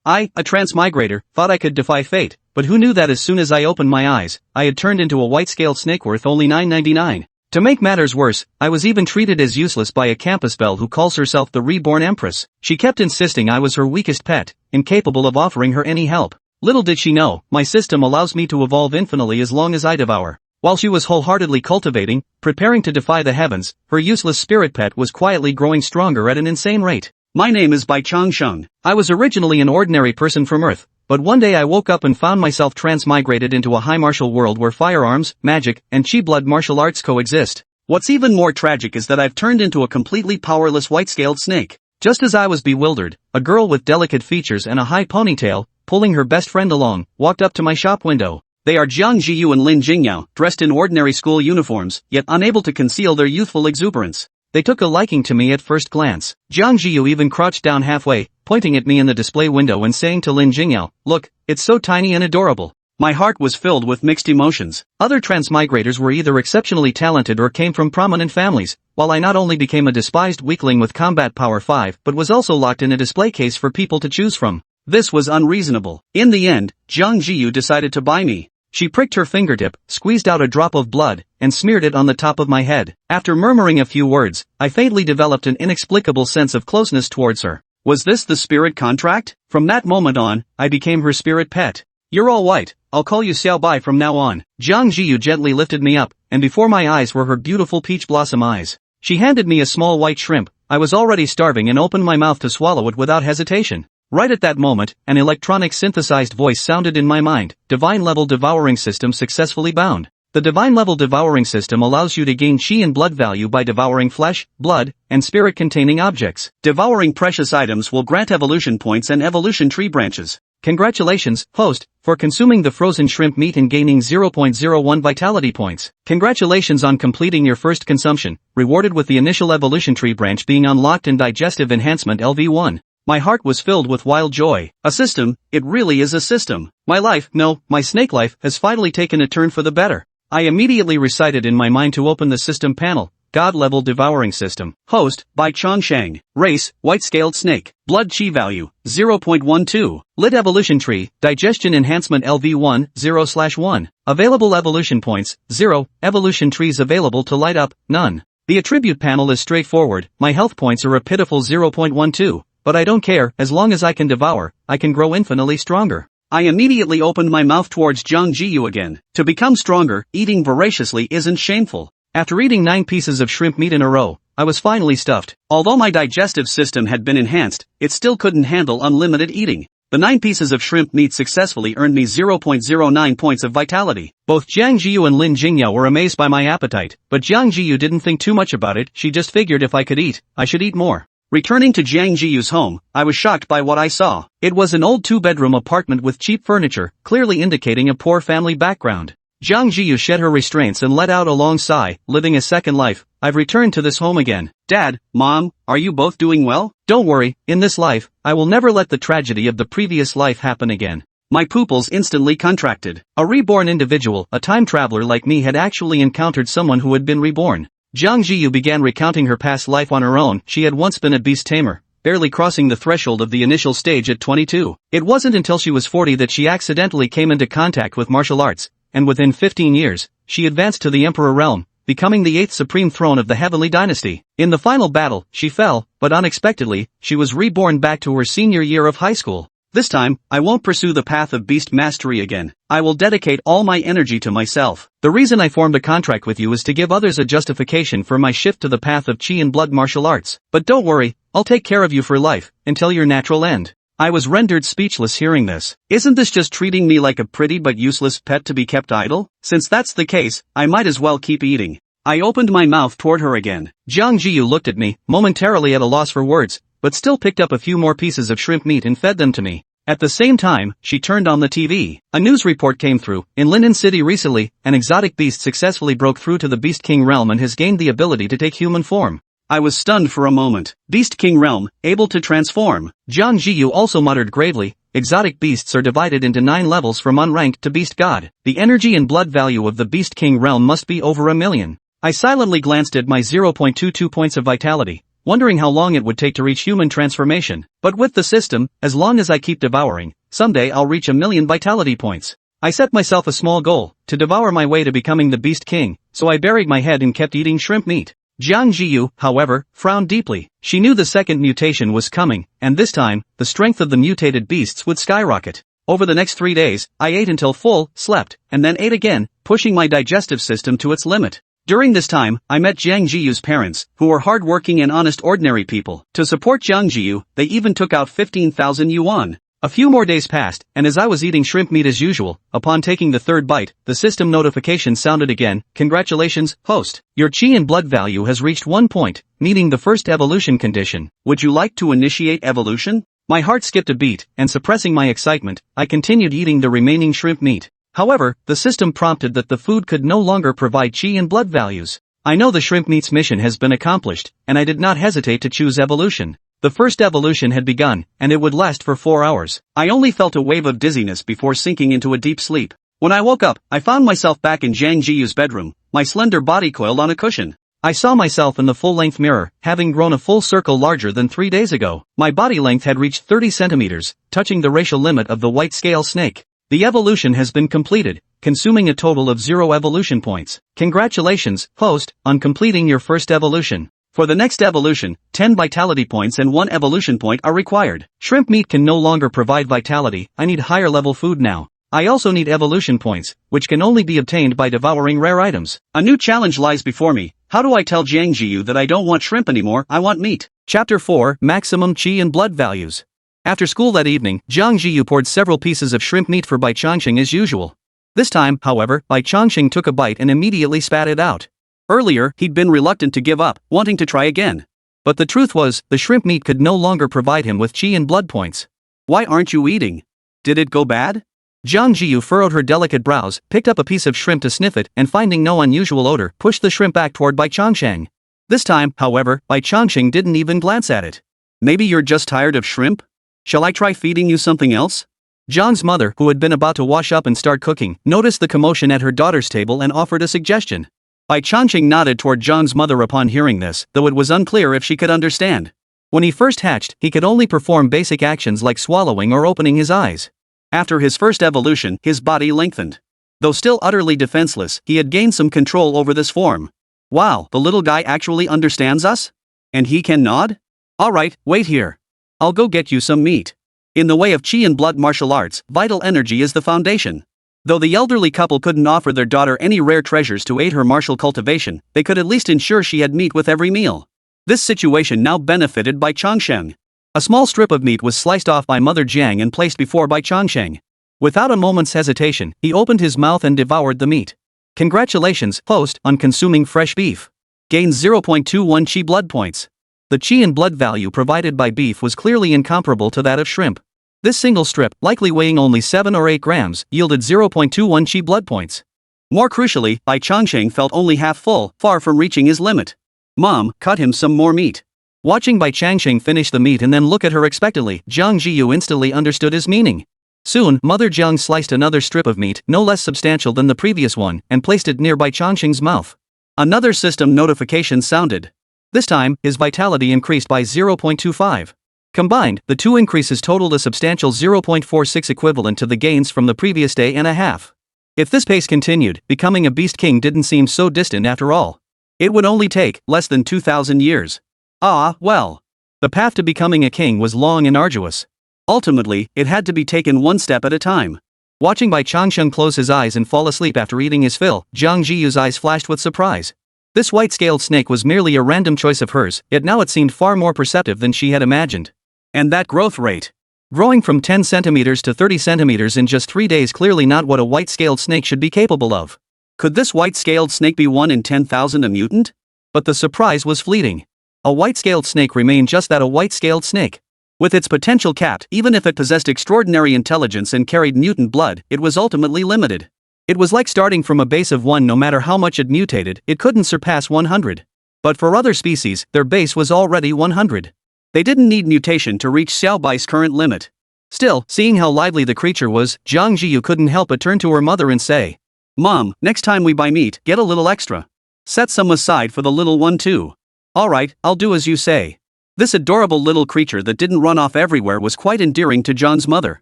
I, a transmigrator, thought I could defy fate, but who knew that as soon as I opened my eyes, I had turned into a white-scaled snake worth only $9.99. To make matters worse, I was even treated as useless by a campus belle who calls herself the reborn empress. She kept insisting I was her weakest pet, incapable of offering her any help. Little did she know, my system allows me to evolve infinitely as long as I devour. While she was wholeheartedly cultivating, preparing to defy the heavens, her useless spirit pet was quietly growing stronger at an insane rate. My name is Bai Changsheng. I was originally an ordinary person from Earth, but one day I woke up and found myself transmigrated into a high martial world where firearms, magic, and chi-blood martial arts coexist. What's even more tragic is that I've turned into a completely powerless white-scaled snake. Just as I was bewildered, a girl with delicate features and a high ponytail, pulling her best friend along, walked up to my shop window. They are Jiang Zhiyu and Lin Jingyao, dressed in ordinary school uniforms, yet unable to conceal their youthful exuberance. They took a liking to me at first glance. Jiang Zhiyu even crouched down halfway, pointing at me in the display window and saying to Lin Jingyao, "Look, it's so tiny and adorable." My heart was filled with mixed emotions. Other transmigrators were either exceptionally talented or came from prominent families, while I not only became a despised weakling with combat power 5 but was also locked in a display case for people to choose from. This was unreasonable. In the end, Jiang Zhiyu decided to buy me. She pricked her fingertip, squeezed out a drop of blood, and smeared it on the top of my head. After murmuring a few words, I faintly developed an inexplicable sense of closeness towards her. Was this the spirit contract? From that moment on, I became her spirit pet. "You're all white, I'll call you Xiao Bai from now on." Jiang Zhiyu gently lifted me up, and before my eyes were her beautiful peach blossom eyes. She handed me a small white shrimp. I was already starving and opened my mouth to swallow it without hesitation. Right at that moment, an electronic synthesized voice sounded in my mind: Divine Level Devouring System successfully bound. The Divine Level Devouring System allows you to gain chi and blood value by devouring flesh, blood, and spirit-containing objects. Devouring precious items will grant evolution points and evolution tree branches. Congratulations, host, for consuming the frozen shrimp meat and gaining 0.01 vitality points. Congratulations on completing your first consumption, rewarded with the initial evolution tree branch being unlocked in digestive enhancement LV1. My heart was filled with wild joy. A system, it really is a system. My life, no, my snake life, has finally taken a turn for the better. I immediately recited in my mind to open the system panel: God-level devouring system. Host, Bai Changsheng. Race, white-scaled snake. Blood chi value, 0.12. Lit evolution tree, digestion enhancement LV1, 0/1. Available evolution points, 0. Evolution trees available to light up, none. The attribute panel is straightforward. My health points are a pitiful 0.12. But I don't care, as long as I can devour, I can grow infinitely stronger. I immediately opened my mouth towards Jiang Zhiyu again. To become stronger, eating voraciously isn't shameful. After eating 9 pieces of shrimp meat in a row, I was finally stuffed. Although my digestive system had been enhanced, it still couldn't handle unlimited eating. The 9 pieces of shrimp meat successfully earned me 0.09 points of vitality. Both Jiang Zhiyu and Lin Jingyao were amazed by my appetite, but Jiang Zhiyu didn't think too much about it. She just figured if I could eat, I should eat more. Returning to Jiang Zhiyu's home, I was shocked by what I saw. It was an old 2-bedroom apartment with cheap furniture, clearly indicating a poor family background. Jiang Zhiyu shed her restraints and let out a long sigh, living a second life. I've returned to this home again. Dad, Mom, are you both doing well? Don't worry, in this life, I will never let the tragedy of the previous life happen again. My pupils instantly contracted. A reborn individual, a time traveler like me, had actually encountered someone who had been reborn. Jiang Zhiyu began recounting her past life on her own. She had once been a beast tamer, barely crossing the threshold of the initial stage at 22. It wasn't until she was 40 that she accidentally came into contact with martial arts, and within 15 years, she advanced to the Emperor realm, becoming the 8th supreme throne of the Heavenly Dynasty. In the final battle, she fell, but unexpectedly, she was reborn back to her senior year of high school. This time, I won't pursue the path of beast mastery again. I will dedicate all my energy to myself. The reason I formed a contract with you is to give others a justification for my shift to the path of chi and blood martial arts. But don't worry, I'll take care of you for life, until your natural end. I was rendered speechless hearing this. Isn't this just treating me like a pretty but useless pet to be kept idle? Since that's the case, I might as well keep eating. I opened my mouth toward her again. Jiang Zhiyu looked at me, momentarily at a loss for words, but still picked up a few more pieces of shrimp meat and fed them to me. At the same time, she turned on the TV. A news report came through. In Linden City recently, an exotic beast successfully broke through to the Beast King realm and has gained the ability to take human form. I was stunned for a moment. Beast King realm, able to transform. Jiang Zhiyu also muttered gravely, exotic beasts are divided into 9 levels from unranked to beast god. The energy and blood value of the Beast King realm must be over 1 million. I silently glanced at my 0.22 points of vitality. wondering how long it would take to reach human transformation. But with the system, as long as I keep devouring, someday I'll reach 1,000,000 vitality points. I set myself a small goal, to devour my way to becoming the Beast King, so I buried my head and kept eating shrimp meat. Jiang Zhiyu, however, frowned deeply. She knew the second mutation was coming, and this time, the strength of the mutated beasts would skyrocket. Over the next 3 days, I ate until full, slept, and then ate again, pushing my digestive system to its limit. During this time, I met Jiang Zhiyu's parents, who were hardworking and honest ordinary people. To support Jiang Zhiyu, they even took out 15,000 yuan. A few more days passed, and as I was eating shrimp meat as usual, upon taking the third bite, the system notification sounded again. Congratulations, host. Your chi and blood value has reached 1 point, meeting the first evolution condition. Would you like to initiate evolution? My heart skipped a beat, and suppressing my excitement, I continued eating the remaining shrimp meat. However, the system prompted that the food could no longer provide chi and blood values. I know the shrimp meat's mission has been accomplished, and I did not hesitate to choose evolution. The first evolution had begun, and it would last for 4 hours. I only felt a wave of dizziness before sinking into a deep sleep. When I woke up, I found myself back in Jiang Zhiyu's bedroom, my slender body coiled on a cushion. I saw myself in the full-length mirror, having grown a full circle larger than 3 days ago. My body length had reached 30 centimeters, touching the racial limit of the white scale snake. The evolution has been completed, consuming a total of 0 evolution points. Congratulations, host, on completing your first evolution. For the next evolution, 10 vitality points and 1 evolution point are required. Shrimp meat can no longer provide vitality, I need higher level food now. I also need evolution points, which can only be obtained by devouring rare items. A new challenge lies before me. How do I tell Jiang Zhiyu that I don't want shrimp anymore, I want meat? Chapter 4, Maximum Chi and Blood Values. After school that evening, Jiang Zhiyu poured several pieces of shrimp meat for Bai Changsheng as usual. This time, however, Bai Changsheng took a bite and immediately spat it out. Earlier, he'd been reluctant to give up, wanting to try again. But the truth was, the shrimp meat could no longer provide him with chi and blood points. Why aren't you eating? Did it go bad? Jiang Zhiyu furrowed her delicate brows, picked up a piece of shrimp to sniff it, and finding no unusual odor, pushed the shrimp back toward Bai Changsheng. This time, however, Bai Changsheng didn't even glance at it. Maybe you're just tired of shrimp? Shall I try feeding you something else? Jiang's mother, who had been about to wash up and start cooking, noticed the commotion at her daughter's table and offered a suggestion. Bai Changsheng nodded toward Jiang's mother upon hearing this, though it was unclear if she could understand. When he first hatched, he could only perform basic actions like swallowing or opening his eyes. After his first evolution, his body lengthened. Though still utterly defenseless, he had gained some control over this form. Wow, the little guy actually understands us? And he can nod? Alright, wait here. I'll go get you some meat. In the way of chi and blood martial arts, vital energy is the foundation. Though the elderly couple couldn't offer their daughter any rare treasures to aid her martial cultivation, they could at least ensure she had meat with every meal. This situation now benefited Bai Changsheng. A small strip of meat was sliced off by Mother Jiang and placed before Bai Changsheng. Without a moment's hesitation, he opened his mouth and devoured the meat. Congratulations, host, on consuming fresh beef. Gains 0.21 chi blood points. The chi and blood value provided by beef was clearly incomparable to that of shrimp. This single strip, likely weighing only 7 or 8 grams, yielded 0.21 chi blood points. More crucially, Bai Changsheng felt only half full, far from reaching his limit. Mom, cut him some more meat. Watching Bai Changsheng finish the meat and then look at her expectantly, Jiang Zhiyu instantly understood his meaning. Soon, Mother Jiang sliced another strip of meat, no less substantial than the previous one, and placed it near Bai Changsheng's mouth. Another system notification sounded. This time, his vitality increased by 0.25. Combined, the two increases totaled a substantial 0.46 equivalent to the gains from the previous day and a half. If this pace continued, becoming a Beast King didn't seem so distant after all. It would only take less than 2,000 years. Ah, well. The path to becoming a king was long and arduous. Ultimately, it had to be taken one step at a time. Watching Bai Changsheng close his eyes and fall asleep after eating his fill, Jiang Zhiyu's eyes flashed with surprise. This white-scaled snake was merely a random choice of hers, yet now it seemed far more perceptive than she had imagined. And that growth rate. Growing from 10 centimeters to 30 centimeters in just 3 days, clearly not what a white-scaled snake should be capable of. Could this white-scaled snake be 1 in 10,000 a mutant? But the surprise was fleeting. A white-scaled snake remained just that, a white-scaled snake. With its potential capped, even if it possessed extraordinary intelligence and carried mutant blood, it was ultimately limited. It was like starting from a base of 1. No matter how much it mutated, it couldn't surpass 100. But for other species, their base was already 100. They didn't need mutation to reach Xiao Bai's current limit. Still, seeing how lively the creature was, Jiang Zhiyu couldn't help but turn to her mother and say, Mom, next time we buy meat, get a little extra. Set some aside for the little one too. Alright, I'll do as you say. This adorable little creature that didn't run off everywhere was quite endearing to John's mother.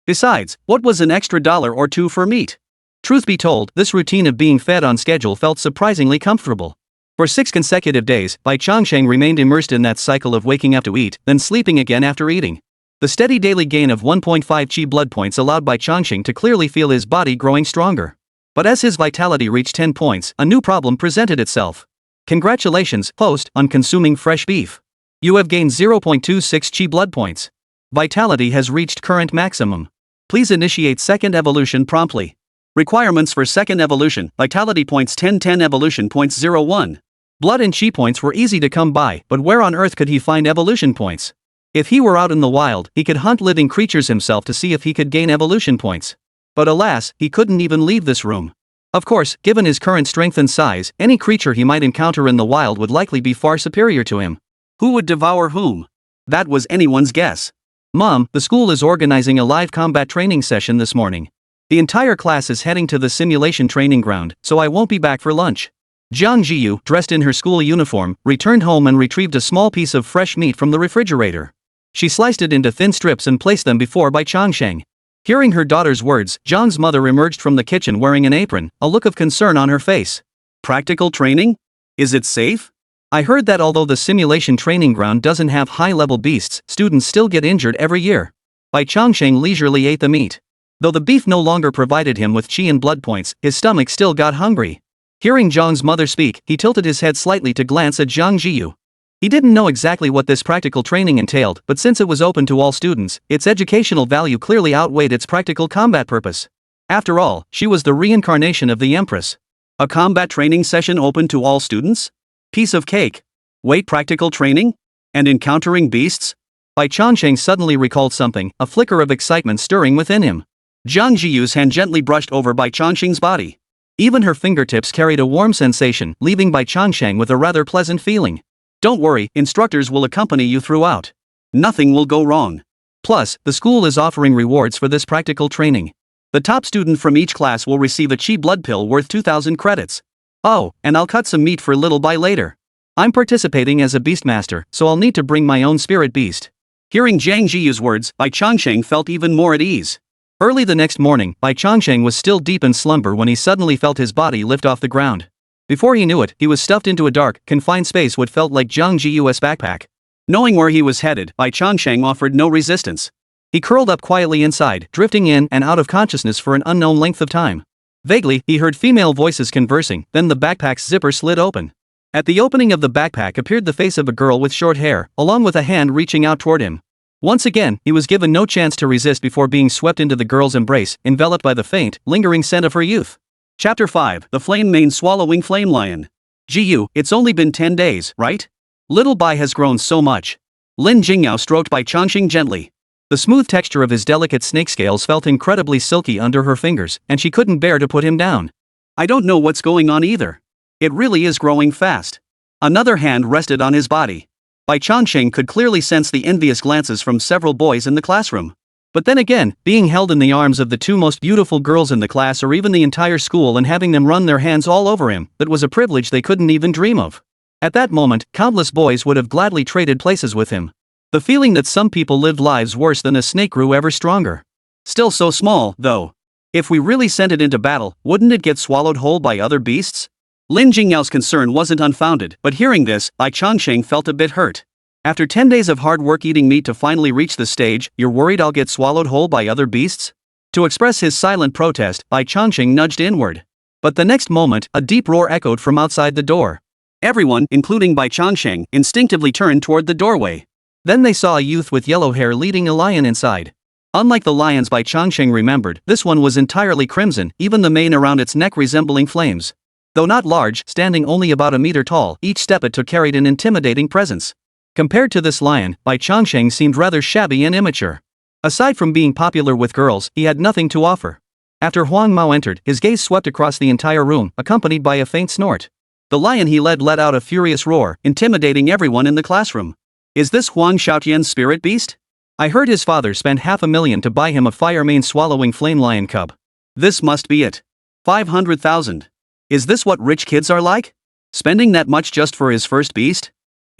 Besides, what was an extra $1 or $2 for meat? Truth be told, this routine of being fed on schedule felt surprisingly comfortable. For 6 consecutive days, Bai Changsheng remained immersed in that cycle of waking up to eat, then sleeping again after eating. The steady daily gain of 1.5 chi blood points allowed Bai Changsheng to clearly feel his body growing stronger. But as his vitality reached 10 points, a new problem presented itself. Congratulations, host, on consuming fresh beef. You have gained 0.26 chi blood points. Vitality has reached current maximum. Please initiate second evolution promptly. Requirements for second evolution: vitality points 10, evolution points 0.1. Blood and chi points were easy to come by, but where on earth could he find evolution points? If he were out in the wild, he could hunt living creatures himself to see if he could gain evolution points. But alas, he couldn't even leave this room. Of course, given his current strength and size, any creature he might encounter in the wild would likely be far superior to him. Who would devour whom? That was anyone's guess. Mom, the school is organizing a live combat training session this morning. The entire class is heading to the simulation training ground, so I won't be back for lunch. Jiang Zhiyu, dressed in her school uniform, returned home and retrieved a small piece of fresh meat from the refrigerator. She sliced it into thin strips and placed them before Bai Changsheng. Hearing her daughter's words, Zhang's mother emerged from the kitchen wearing an apron, a look of concern on her face. Practical training? Is it safe? I heard that although the simulation training ground doesn't have high-level beasts, students still get injured every year. Bai Changsheng leisurely ate the meat. Though the beef no longer provided him with chi and blood points, his stomach still got hungry. Hearing Zhang's mother speak, he tilted his head slightly to glance at Jiang Zhiyu. He didn't know exactly what this practical training entailed, but since it was open to all students, its educational value clearly outweighed its practical combat purpose. After all, she was the reincarnation of the empress. A combat training session open to all students? Piece of cake. Wait, practical training? And encountering beasts? Bai Changsheng suddenly recalled something, a flicker of excitement stirring within him. Jiang Zhiyu's hand gently brushed over Bai Changsheng's body. Even her fingertips carried a warm sensation, leaving Bai Changsheng with a rather pleasant feeling. Don't worry, instructors will accompany you throughout. Nothing will go wrong. Plus, the school is offering rewards for this practical training. The top student from each class will receive a chi blood pill worth 2,000 credits. Oh, and I'll cut some meat for little Bai later. I'm participating as a Beastmaster, so I'll need to bring my own spirit beast. Hearing Jiang Zhiyu's words, Bai Changsheng felt even more at ease. Early the next morning, Bai Changsheng was still deep in slumber when he suddenly felt his body lift off the ground. Before he knew it, he was stuffed into a dark, confined space what felt like Jiang Zhiyu's backpack. Knowing where he was headed, Bai Changsheng offered no resistance. He curled up quietly inside, drifting in and out of consciousness for an unknown length of time. Vaguely, he heard female voices conversing, then the backpack's zipper slid open. At the opening of the backpack appeared the face of a girl with short hair, along with a hand reaching out toward him. Once again, he was given no chance to resist before being swept into the girl's embrace, enveloped by the faint, lingering scent of her youth. Chapter 5, The Flame Mane Swallowing Flame Lion. Zhiyu, it's only been 10 days, right? Little Bai has grown so much. Lin Jingyao stroked Bai Changsheng gently. The smooth texture of his delicate snake scales felt incredibly silky under her fingers, and she couldn't bear to put him down. I don't know what's going on either. It really is growing fast. Another hand rested on his body. Bai Changsheng could clearly sense the envious glances from several boys in the classroom. But then again, being held in the arms of the two most beautiful girls in the class or even the entire school and having them run their hands all over him, that was a privilege they couldn't even dream of. At that moment, countless boys would have gladly traded places with him. The feeling that some people lived lives worse than a snake grew ever stronger. Still so small, though. If we really sent it into battle, wouldn't it get swallowed whole by other beasts? Lin Jingyao's concern wasn't unfounded, but hearing this, Bai Changsheng felt a bit hurt. After 10 days of hard work eating meat to finally reach the stage, you're worried I'll get swallowed whole by other beasts? To express his silent protest, Bai Changsheng nudged inward. But the next moment, a deep roar echoed from outside the door. Everyone, including Bai Changsheng, instinctively turned toward the doorway. Then they saw a youth with yellow hair leading a lion inside. Unlike the lions Bai Changsheng remembered, this one was entirely crimson, even the mane around its neck resembling flames. Though not large, standing only about a meter tall, each step it took carried an intimidating presence. Compared to this lion, Bai Changsheng seemed rather shabby and immature. Aside from being popular with girls, he had nothing to offer. After Huang Mao entered, his gaze swept across the entire room, accompanied by a faint snort. The lion he led let out a furious roar, intimidating everyone in the classroom. Is this Huang Xiaotian's spirit beast? I heard his father spent $500,000 to buy him a fire mane swallowing flame lion cub. This must be it. 500,000. Is this what rich kids are like? Spending that much just for his first beast?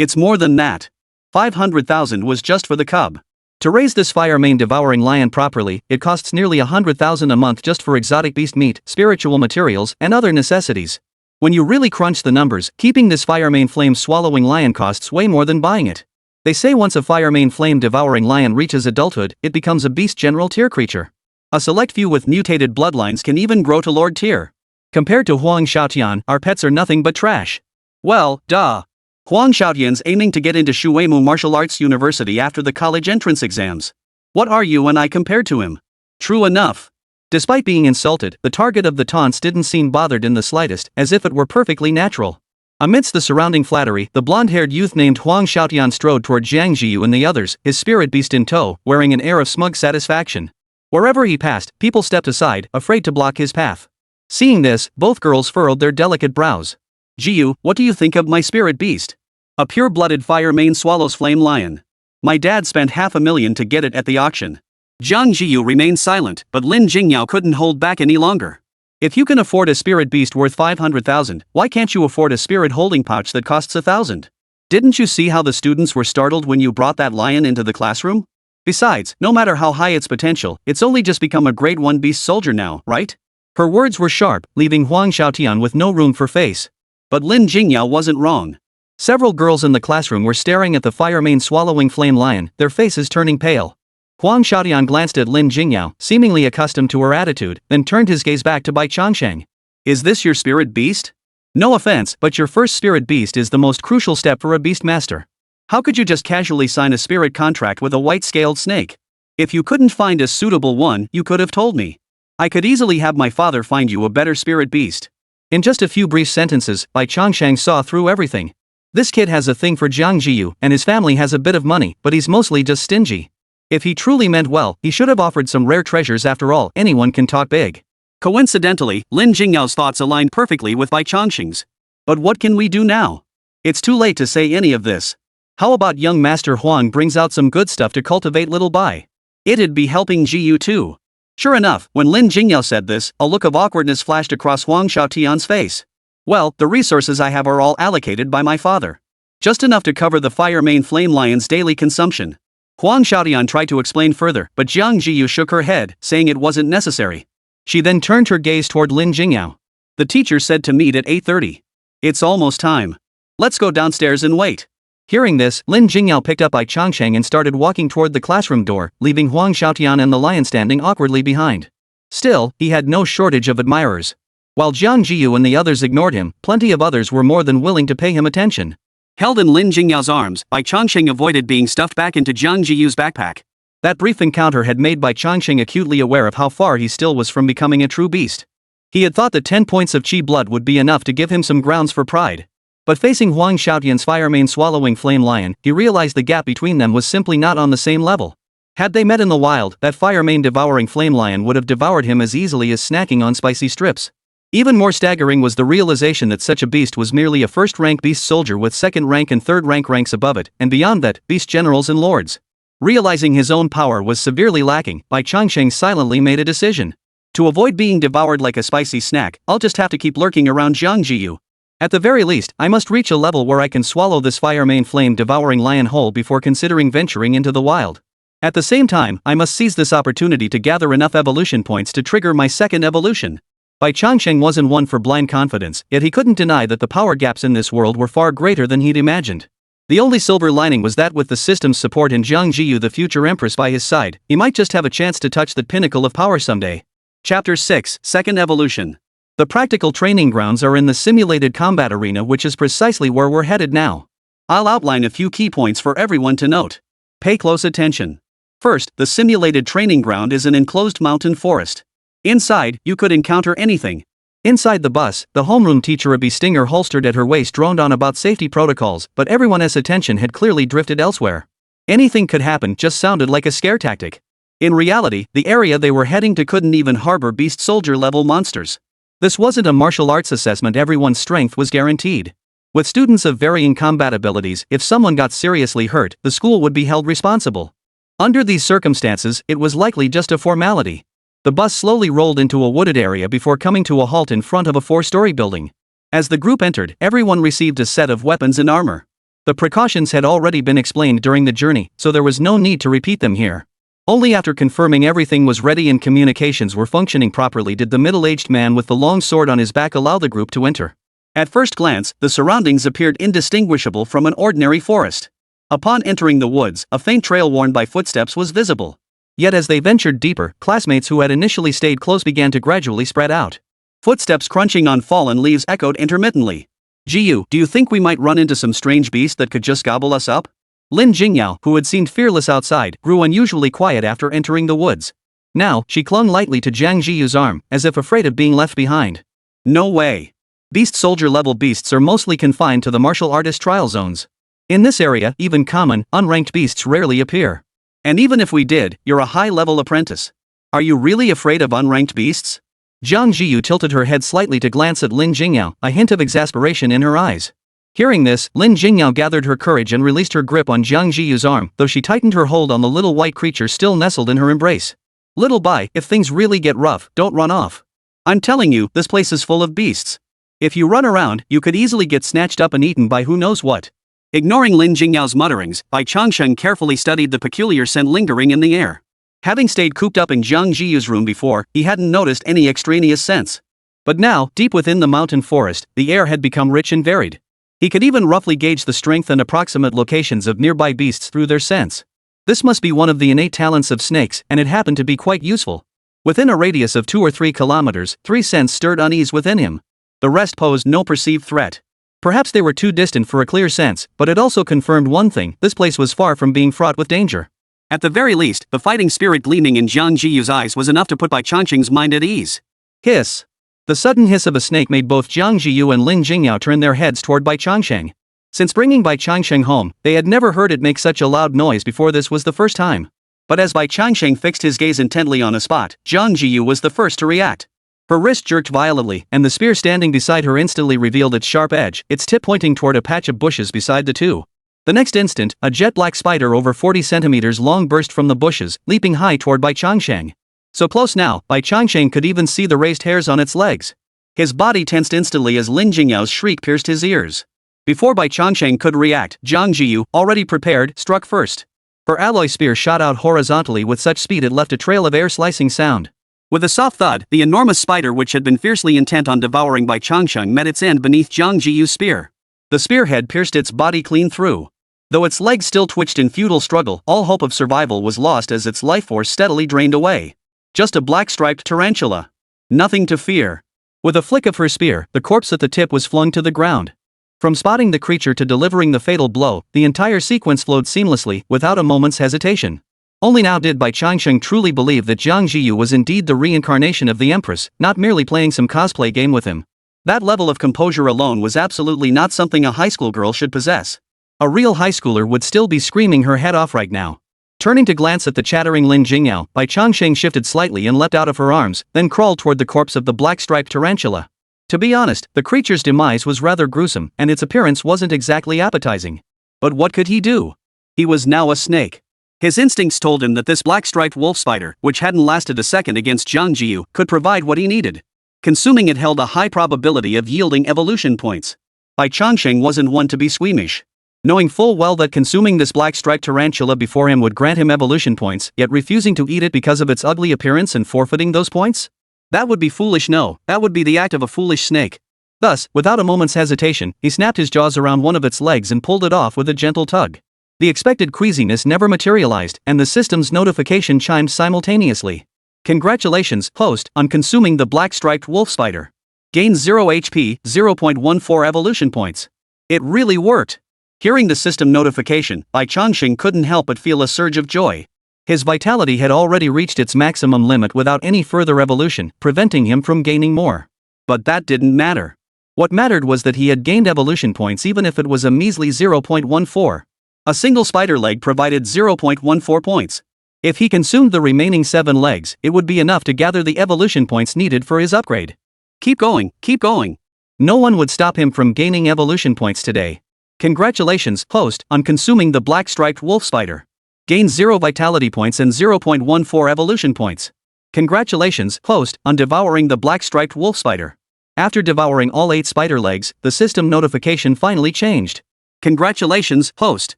It's more than that. 500,000 was just for the cub. To raise this fire mane devouring lion properly, it costs nearly 100,000 a month just for exotic beast meat, spiritual materials, and other necessities. When you really crunch the numbers, keeping this fire mane flame swallowing lion costs way more than buying it. They say once a fire mane flame devouring lion reaches adulthood, it becomes a beast general tier creature. A select few with mutated bloodlines can even grow to lord tier. Compared to Huang Xiaotian, our pets are nothing but trash. Well, duh. Huang Xiaotian's aiming to get into Shuimu Martial Arts University after the college entrance exams. What are you and I compared to him? True enough. Despite being insulted, the target of the taunts didn't seem bothered in the slightest, as if it were perfectly natural. Amidst the surrounding flattery, the blonde-haired youth named Huang Xiaotian strode toward Jiang Zhiyu and the others, his spirit beast in tow, wearing an air of smug satisfaction. Wherever he passed, people stepped aside, afraid to block his path. Seeing this, both girls furrowed their delicate brows. Zhiyu, what do you think of my spirit beast? A pure-blooded fire mane swallows flame lion. My dad spent $500,000 to get it at the auction. Jiang Zhiyu remained silent, but Lin Jingyao couldn't hold back any longer. If you can afford a spirit beast worth 500,000, why can't you afford a spirit holding pouch that costs 1,000? Didn't you see how the students were startled when you brought that lion into the classroom? Besides, no matter how high its potential, it's only just become a grade 1 beast soldier now, right? Her words were sharp, leaving Huang Xiaotian with no room for face. But Lin Jingyao wasn't wrong. Several girls in the classroom were staring at the fire mane swallowing flame lion, their faces turning pale. Huang Xiaotian glanced at Lin Jingyao, seemingly accustomed to her attitude, then turned his gaze back to Bai Changsheng. Is this your spirit beast? No offense, but your first spirit beast is the most crucial step for a Beastmaster. How could you just casually sign a spirit contract with a white-scaled snake? If you couldn't find a suitable one, you could have told me. I could easily have my father find you a better spirit beast. In just a few brief sentences, Bai Changsheng saw through everything. This kid has a thing for Jiang Zhiyu, and his family has a bit of money, but he's mostly just stingy. If he truly meant well, he should have offered some rare treasures. After all, anyone can talk big. Coincidentally, Lin Jingyao's thoughts aligned perfectly with Bai Changsheng's. But what can we do now? It's too late to say any of this. How about young Master Huang brings out some good stuff to cultivate little Bai? It'd be helping Zhiyu too. Sure enough, when Lin Jingyao said this, a look of awkwardness flashed across Huang Xiaotian's face. Well, the resources I have are all allocated by my father. Just enough to cover the fire mane flame lion's daily consumption. Huang Xiaotian tried to explain further, but Jiang Zhiyu shook her head, saying it wasn't necessary. She then turned her gaze toward Lin Jingyao. The teacher said to meet at 8:30. It's almost time. Let's go downstairs and wait. Hearing this, Lin Jingyao picked up Bai Changsheng and started walking toward the classroom door, leaving Huang Xiaotian and the lion standing awkwardly behind. Still, he had no shortage of admirers. While Jiang Zhiyu and the others ignored him, plenty of others were more than willing to pay him attention. Held in Lin Jingyao's arms, Bai Changsheng avoided being stuffed back into Jiang Zhiyu's backpack. That brief encounter had made Bai Changsheng acutely aware of how far he still was from becoming a true beast. He had thought that 10 points of chi blood would be enough to give him some grounds for pride. But facing Huang Xiaotian's fire mane swallowing flame lion, he realized the gap between them was simply not on the same level. Had they met in the wild, that fire mane devouring flame lion would have devoured him as easily as snacking on spicy strips. Even more staggering was the realization that such a beast was merely a first-rank beast soldier with second-rank and third-rank ranks above it, and beyond that, beast generals and lords. Realizing his own power was severely lacking, Bai Changsheng silently made a decision. To avoid being devoured like a spicy snack, I'll just have to keep lurking around Jiang Zhiyu. At the very least, I must reach a level where I can swallow this fire mane flame devouring lion whole before considering venturing into the wild. At the same time, I must seize this opportunity to gather enough evolution points to trigger my second evolution. Bai Changsheng wasn't one for blind confidence, yet he couldn't deny that the power gaps in this world were far greater than he'd imagined. The only silver lining was that with the system's support and Jiang Zhiyu, the future empress, by his side, he might just have a chance to touch the pinnacle of power someday. Chapter 6, Second Evolution. The practical training grounds are in the simulated combat arena, which is precisely where we're headed now. I'll outline a few key points for everyone to note. Pay close attention. First, the simulated training ground is an enclosed mountain forest. Inside, you could encounter anything. Inside the bus, the homeroom teacher, a bee stinger holstered at her waist, droned on about safety protocols, but everyone's attention had clearly drifted elsewhere. Anything could happen just sounded like a scare tactic. In reality, the area they were heading to couldn't even harbor beast soldier level monsters. This wasn't a martial arts assessment, everyone's strength was guaranteed. With students of varying combat abilities, if someone got seriously hurt, the school would be held responsible. Under these circumstances, it was likely just a formality. The bus slowly rolled into a wooded area before coming to a halt in front of a 4-story building. As the group entered, everyone received a set of weapons and armor. The precautions had already been explained during the journey, so there was no need to repeat them here. Only after confirming everything was ready and communications were functioning properly did the middle-aged man with the long sword on his back allow the group to enter. At first glance, the surroundings appeared indistinguishable from an ordinary forest. Upon entering the woods, a faint trail worn by footsteps was visible. Yet as they ventured deeper, classmates who had initially stayed close began to gradually spread out. Footsteps crunching on fallen leaves echoed intermittently. "Zhiyu, do you think we might run into some strange beast that could just gobble us up?" Lin Jingyao, who had seemed fearless outside, grew unusually quiet after entering the woods. Now, she clung lightly to Jiang Zhiyu's arm, as if afraid of being left behind. "No way. Beast soldier-level beasts are mostly confined to the martial artist trial zones. In this area, even common, unranked beasts rarely appear. And even if we did, you're a high-level apprentice. Are you really afraid of unranked beasts?" Jiang Zhiyu tilted her head slightly to glance at Lin Jingyao, a hint of exasperation in her eyes. Hearing this, Lin Jingyao gathered her courage and released her grip on Jiang Zhiyu's arm, though she tightened her hold on the little white creature still nestled in her embrace. "Little Bai, if things really get rough, don't run off. I'm telling you, this place is full of beasts. If you run around, you could easily get snatched up and eaten by who knows what." Ignoring Lin Jingyao's mutterings, Bai Changsheng carefully studied the peculiar scent lingering in the air. Having stayed cooped up in Jiang Zhiyu's room before, he hadn't noticed any extraneous scents. But now, deep within the mountain forest, the air had become rich and varied. He could even roughly gauge the strength and approximate locations of nearby beasts through their scents. This must be one of the innate talents of snakes, and it happened to be quite useful. Within a radius of 2 or 3 kilometers, 3 scents stirred unease within him. The rest posed no perceived threat. Perhaps they were too distant for a clear sense, but it also confirmed one thing: this place was far from being fraught with danger. At the very least, the fighting spirit gleaming in Jiang Zhiyu's eyes was enough to put Bai Changsheng's mind at ease. Hiss. The sudden hiss of a snake made both Jiang Zhiyu and Lin Jingyao turn their heads toward Bai Changsheng. Since bringing Bai Changsheng home, they had never heard it make such a loud noise before. This was the first time. But as Bai Changsheng fixed his gaze intently on a spot, Jiang Zhiyu was the first to react. Her wrist jerked violently, and the spear standing beside her instantly revealed its sharp edge, its tip pointing toward a patch of bushes beside the two. The next instant, a jet-black spider over 40 centimeters long burst from the bushes, leaping high toward Bai Changsheng. So close now, Bai Changsheng could even see the raised hairs on its legs. His body tensed instantly as Lin Jingyao's shriek pierced his ears. Before Bai Changsheng could react, Jiang Zhiyu, already prepared, struck first. Her alloy spear shot out horizontally with such speed it left a trail of air-slicing sound. With a soft thud, the enormous spider which had been fiercely intent on devouring Bai Changsheng met its end beneath Jiang Zhiyu's spear. The spearhead pierced its body clean through. Though its legs still twitched in futile struggle, all hope of survival was lost as its life force steadily drained away. Just a black-striped tarantula. Nothing to fear. With a flick of her spear, the corpse at the tip was flung to the ground. From spotting the creature to delivering the fatal blow, the entire sequence flowed seamlessly, without a moment's hesitation. Only now did Bai Changsheng truly believe that Jiang Zhiyu was indeed the reincarnation of the empress, not merely playing some cosplay game with him. That level of composure alone was absolutely not something a high school girl should possess. A real high schooler would still be screaming her head off right now. Turning to glance at the chattering Lin Jingyao, Bai Changsheng shifted slightly and leapt out of her arms, then crawled toward the corpse of the black-striped tarantula. To be honest, the creature's demise was rather gruesome, and its appearance wasn't exactly appetizing. But what could he do? He was now a snake. His instincts told him that this black-striped wolf spider, which hadn't lasted a second against Jiang Zhiyu, could provide what he needed. Consuming it held a high probability of yielding evolution points. Bai Changsheng wasn't one to be squeamish. Knowing full well that consuming this black-striped tarantula before him would grant him evolution points, yet refusing to eat it because of its ugly appearance and forfeiting those points? That would be foolish. No, that would be the act of a foolish snake. Thus, without a moment's hesitation, he snapped his jaws around one of its legs and pulled it off with a gentle tug. The expected queasiness never materialized, and the system's notification chimed simultaneously. Congratulations, host, on consuming the black-striped wolf spider. Gain 0 HP, 0.14 evolution points. It really worked. Hearing the system notification, Bai Changsheng couldn't help but feel a surge of joy. His vitality had already reached its maximum limit without any further evolution, preventing him from gaining more. But that didn't matter. What mattered was that he had gained evolution points even if it was a measly 0.14. A single spider leg provided 0.14 points. If he consumed the remaining 7 legs, it would be enough to gather the evolution points needed for his upgrade. Keep going, keep going. No one would stop him from gaining evolution points today. Congratulations, host, on consuming the black-striped wolf spider. Gain 0 vitality points and 0.14 evolution points. Congratulations, host, on devouring the black-striped wolf spider. After devouring all 8 spider legs, the system notification finally changed. Congratulations, host.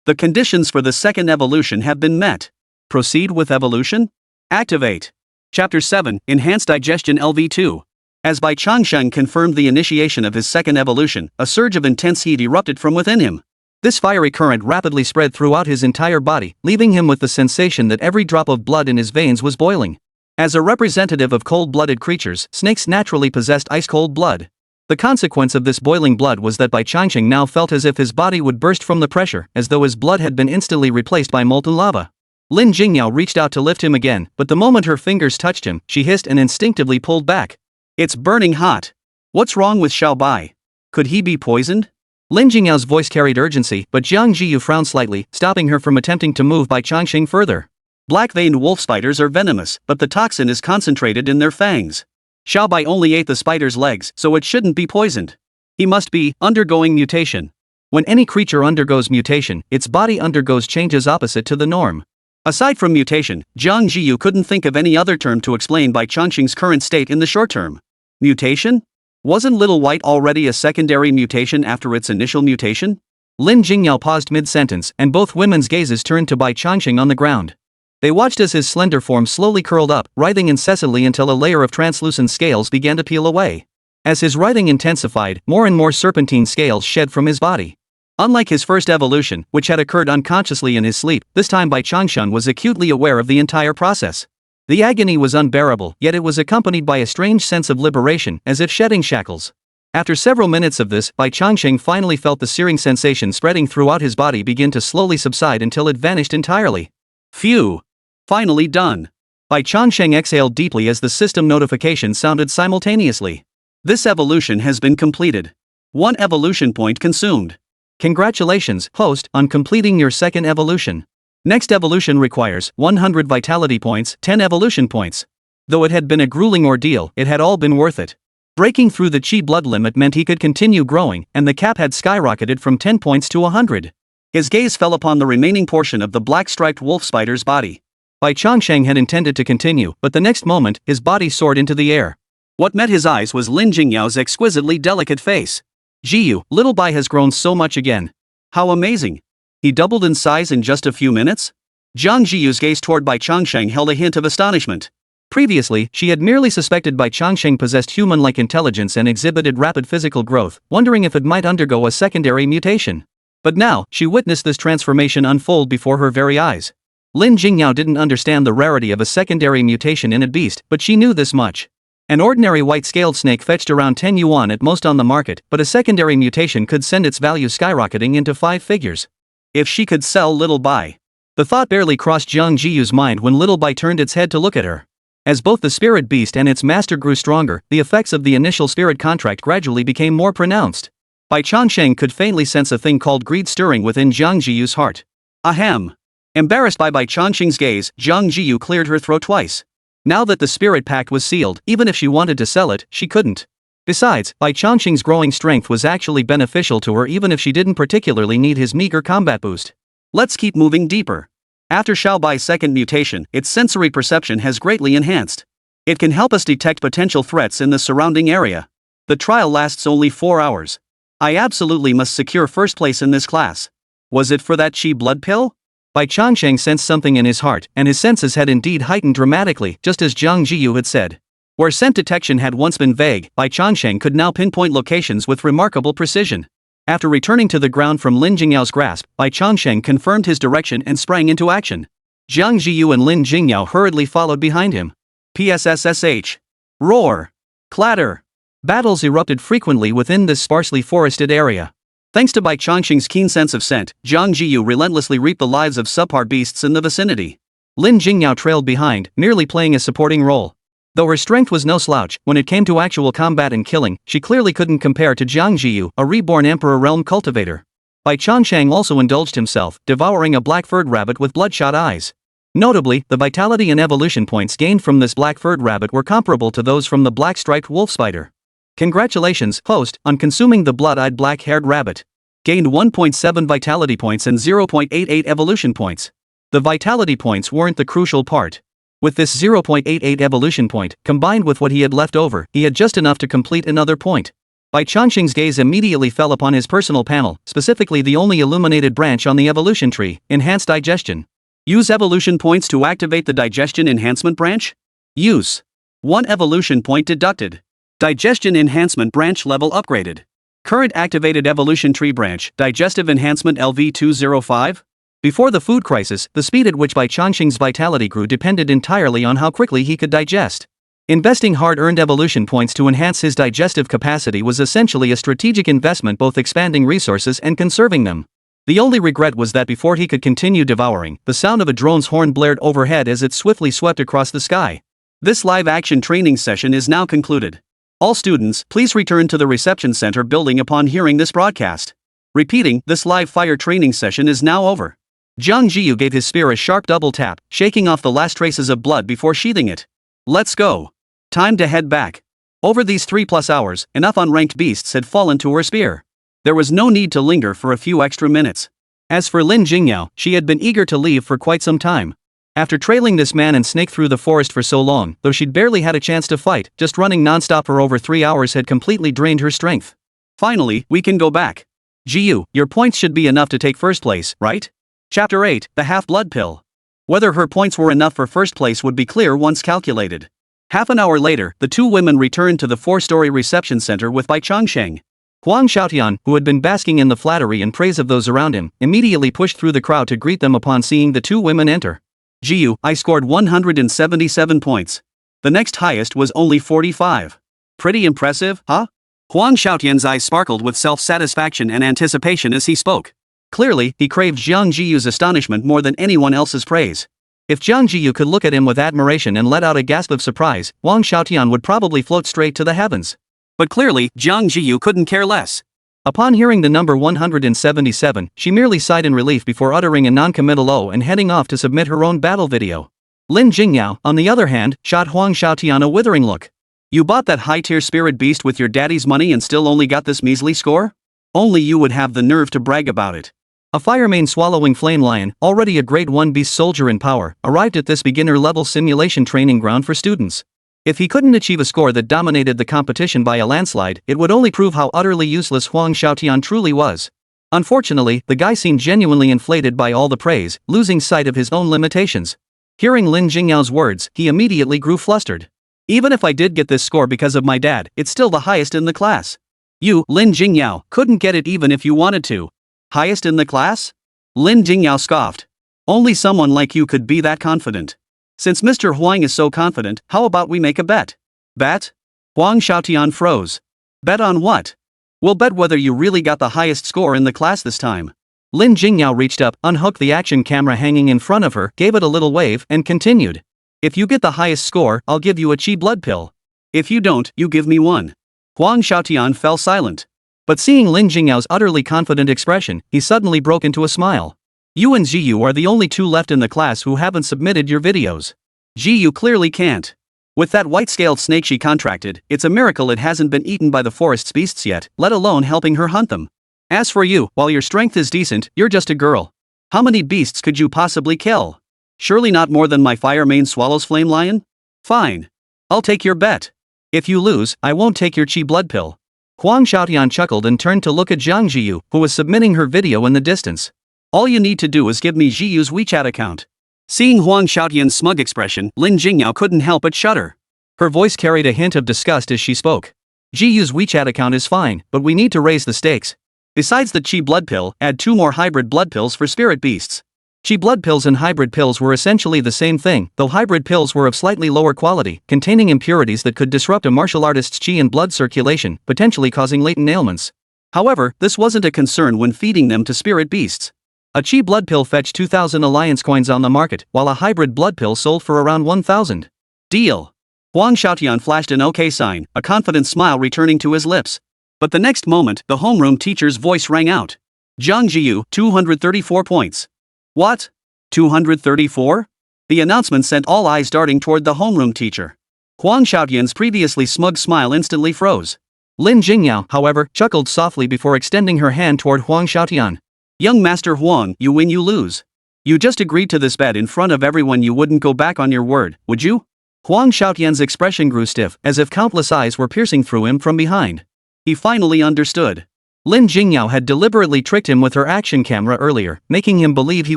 The conditions for the second evolution have been met. Proceed with evolution? Activate. Chapter 7, Enhanced Digestion LV2. As Bai Changsheng confirmed the initiation of his second evolution, a surge of intense heat erupted from within him. This fiery current rapidly spread throughout his entire body, leaving him with the sensation that every drop of blood in his veins was boiling. As a representative of cold-blooded creatures, snakes naturally possessed ice-cold blood. The consequence of this boiling blood was that Bai Changsheng now felt as if his body would burst from the pressure, as though his blood had been instantly replaced by molten lava. Lin Jingyao reached out to lift him again, but the moment her fingers touched him, she hissed and instinctively pulled back. It's burning hot. What's wrong with Xiao Bai? Could he be poisoned? Lin Jingyao's voice carried urgency, but Jiang Zhiyu frowned slightly, stopping her from attempting to move Bai Changsheng further. Black-veined wolf spiders are venomous, but the toxin is concentrated in their fangs. Xiao Bai only ate the spider's legs, so it shouldn't be poisoned. He must be undergoing mutation. When any creature undergoes mutation, its body undergoes changes opposite to the norm. Aside from mutation, Jiang Zhiyu couldn't think of any other term to explain Bai Changsheng's current state in the short term. Mutation? Wasn't Little White already a secondary mutation after its initial mutation? Lin Jingyao paused mid-sentence, and both women's gazes turned to Bai Changsheng on the ground. They watched as his slender form slowly curled up, writhing incessantly until a layer of translucent scales began to peel away. As his writhing intensified, more and more serpentine scales shed from his body. Unlike his first evolution, which had occurred unconsciously in his sleep, this time Bai Changsheng was acutely aware of the entire process. The agony was unbearable, yet it was accompanied by a strange sense of liberation, as if shedding shackles. After several minutes of this, Bai Changsheng finally felt the searing sensation spreading throughout his body begin to slowly subside until it vanished entirely. Phew! Finally done. Bai Changsheng exhaled deeply as the system notification sounded simultaneously. This evolution has been completed. 1 evolution point consumed. Congratulations, host, on completing your second evolution. Next evolution requires 100 vitality points, 10 evolution points. Though it had been a grueling ordeal, it had all been worth it. Breaking through the chi blood limit meant he could continue growing, and the cap had skyrocketed from 10 points to 100. His gaze fell upon the remaining portion of the black-striped wolf spider's body. Bai Changsheng had intended to continue, but the next moment, his body soared into the air. What met his eyes was Lin Jingyao's exquisitely delicate face. Zhiyu, little Bai has grown so much again. How amazing! He doubled in size in just a few minutes? Jiang Zhiyu's gaze toward Bai Changsheng held a hint of astonishment. Previously, she had merely suspected Bai Changsheng possessed human-like intelligence and exhibited rapid physical growth, wondering if it might undergo a secondary mutation. But now, she witnessed this transformation unfold before her very eyes. Lin Jingyao didn't understand the rarity of a secondary mutation in a beast, but she knew this much. An ordinary white-scaled snake fetched around 10 yuan at most on the market, but a secondary mutation could send its value skyrocketing into 5 figures. If she could sell Little Bai. The thought barely crossed Jiang Zhiyu's mind when Little Bai turned its head to look at her. As both the spirit beast and its master grew stronger, the effects of the initial spirit contract gradually became more pronounced. Bai Changsheng could faintly sense a thing called greed stirring within Jiang Zhiyu's heart. Ahem. Embarrassed by Bai Changsheng's gaze, Jiang Zhiyu cleared her throat twice. Now that the spirit pact was sealed, even if she wanted to sell it, she couldn't. Besides, Bai Changsheng's growing strength was actually beneficial to her even if she didn't particularly need his meager combat boost. Let's keep moving deeper. After Xiao Bai's second mutation, its sensory perception has greatly enhanced. It can help us detect potential threats in the surrounding area. The trial lasts only 4 hours. I absolutely must secure first place in this class. Was it for that chi blood pill? Bai Changsheng sensed something in his heart, and his senses had indeed heightened dramatically, just as Jiang Zhiyu had said. Where scent detection had once been vague, Bai Changsheng could now pinpoint locations with remarkable precision. After returning to the ground from Lin Jingyao's grasp, Bai Changsheng confirmed his direction and sprang into action. Jiang Zhiyu and Lin Jingyao hurriedly followed behind him. PSSSH. Roar. Clatter. Battles erupted frequently within this sparsely forested area. Thanks to Bai Changsheng's keen sense of scent, Jiang Zhiyu relentlessly reaped the lives of subpar beasts in the vicinity. Lin Jingyao trailed behind, merely playing a supporting role. Though her strength was no slouch, when it came to actual combat and killing, she clearly couldn't compare to Jiang Zhiyu, a reborn Emperor realm cultivator. Bai Changsheng also indulged himself, devouring a black-furred rabbit with bloodshot eyes. Notably, the vitality and evolution points gained from this black-furred rabbit were comparable to those from the black-striped wolf spider. Congratulations, host, on consuming the blood-eyed black-haired rabbit. Gained 1.7 vitality points and 0.88 evolution points. The vitality points weren't the crucial part. With this 0.88 evolution point, combined with what he had left over, he had just enough to complete another point. Bai Changsheng's gaze immediately fell upon his personal panel, specifically the only illuminated branch on the evolution tree, enhanced digestion. Use evolution points to activate the digestion enhancement branch? Use. 1 evolution point deducted. Digestion enhancement branch level upgraded. Current activated evolution tree branch, digestive enhancement LV205? Before the food crisis, the speed at which Bai Changsheng's vitality grew depended entirely on how quickly he could digest. Investing hard-earned evolution points to enhance his digestive capacity was essentially a strategic investment, both expanding resources and conserving them. The only regret was that before he could continue devouring, the sound of a drone's horn blared overhead as it swiftly swept across the sky. This live-action training session is now concluded. All students, please return to the reception center building upon hearing this broadcast. Repeating, this live fire training session is now over. Jiang Zhiyu gave his spear a sharp double tap, shaking off the last traces of blood before sheathing it. Let's go. Time to head back. Over these 3+ hours, enough unranked beasts had fallen to her spear. There was no need to linger for a few extra minutes. As for Lin Jingyao, she had been eager to leave for quite some time. After trailing this man and snake through the forest for so long, though she'd barely had a chance to fight, just running non-stop for over 3 hours had completely drained her strength. Finally, we can go back. Zhiyu, your points should be enough to take first place, right? Chapter 8, The Half-Blood Pill. Whether her points were enough for first place would be clear once calculated. Half an hour later, the two women returned to the 4-story reception center with Bai Changsheng. Huang Xiaotian, who had been basking in the flattery and praise of those around him, immediately pushed through the crowd to greet them upon seeing the two women enter. Zhiyu, I scored 177 points. The next highest was only 45. Pretty impressive, huh? Huang Xiaotian's eyes sparkled with self-satisfaction and anticipation as he spoke. Clearly, he craved Jiang Zhiyu's astonishment more than anyone else's praise. If Jiang Zhiyu could look at him with admiration and let out a gasp of surprise, Huang Xiaotian would probably float straight to the heavens. But clearly, Jiang Zhiyu couldn't care less. Upon hearing the number 177, she merely sighed in relief before uttering a non-committal "oh" and heading off to submit her own battle video. Lin Jingyao, on the other hand, shot Huang Xiaotian a withering look. You bought that high-tier spirit beast with your daddy's money and still only got this measly score? Only you would have the nerve to brag about it. A fire-mane-swallowing flame lion, already a grade 1 beast soldier in power, arrived at this beginner-level simulation training ground for students. If he couldn't achieve a score that dominated the competition by a landslide, it would only prove how utterly useless Huang Xiaotian truly was. Unfortunately, the guy seemed genuinely inflated by all the praise, losing sight of his own limitations. Hearing Lin Jingyao's words, he immediately grew flustered. Even if I did get this score because of my dad, it's still the highest in the class. You, Lin Jingyao, couldn't get it even if you wanted to. Highest in the class? Lin Jingyao scoffed. Only someone like you could be that confident. Since Mr. Huang is so confident, how about we make a bet? Bet? Huang Xiaotian froze. Bet on what? We'll bet whether you really got the highest score in the class this time. Lin Jingyao reached up, unhooked the action camera hanging in front of her, gave it a little wave, and continued. If you get the highest score, I'll give you a chi blood pill. If you don't, you give me one. Huang Xiaotian fell silent. But seeing Lin Jingyao's utterly confident expression, he suddenly broke into a smile. You and Zhiyu are the only two left in the class who haven't submitted your videos. Zhiyu clearly can't. With that white-scaled snake she contracted, it's a miracle it hasn't been eaten by the forest's beasts yet, let alone helping her hunt them. As for you, while your strength is decent, you're just a girl. How many beasts could you possibly kill? Surely not more than my fire-mane swallows flame lion? Fine. I'll take your bet. If you lose, I won't take your chi blood pill. Huang Xiaotian chuckled and turned to look at Jiang Zhiyu, who was submitting her video in the distance. All you need to do is give me Zhiyu's WeChat account. Seeing Huang Xiaotian's smug expression, Lin Jingyao couldn't help but shudder. Her voice carried a hint of disgust as she spoke. Zhiyu's WeChat account is fine, but we need to raise the stakes. Besides the chi blood pill, add 2 more hybrid blood pills for spirit beasts. Chi blood pills and hybrid pills were essentially the same thing, though hybrid pills were of slightly lower quality, containing impurities that could disrupt a martial artist's chi and blood circulation, potentially causing latent ailments. However, this wasn't a concern when feeding them to spirit beasts. A chi blood pill fetched 2,000 alliance coins on the market, while a hybrid blood pill sold for around 1,000. Deal. Huang Xiaotian flashed an OK sign, a confident smile returning to his lips. But the next moment, the homeroom teacher's voice rang out. Jiang Zhiyu, 234 points. What? 234? The announcement sent all eyes darting toward the homeroom teacher. Huang Xiaotian's previously smug smile instantly froze. Lin Jingyao, however, chuckled softly before extending her hand toward Huang Xiaotian. Young Master Huang, you win you lose. You just agreed to this bet in front of everyone, you wouldn't go back on your word, would you? Huang Xiaotian's expression grew stiff, as if countless eyes were piercing through him from behind. He finally understood. Lin Jingyao had deliberately tricked him with her action camera earlier, making him believe he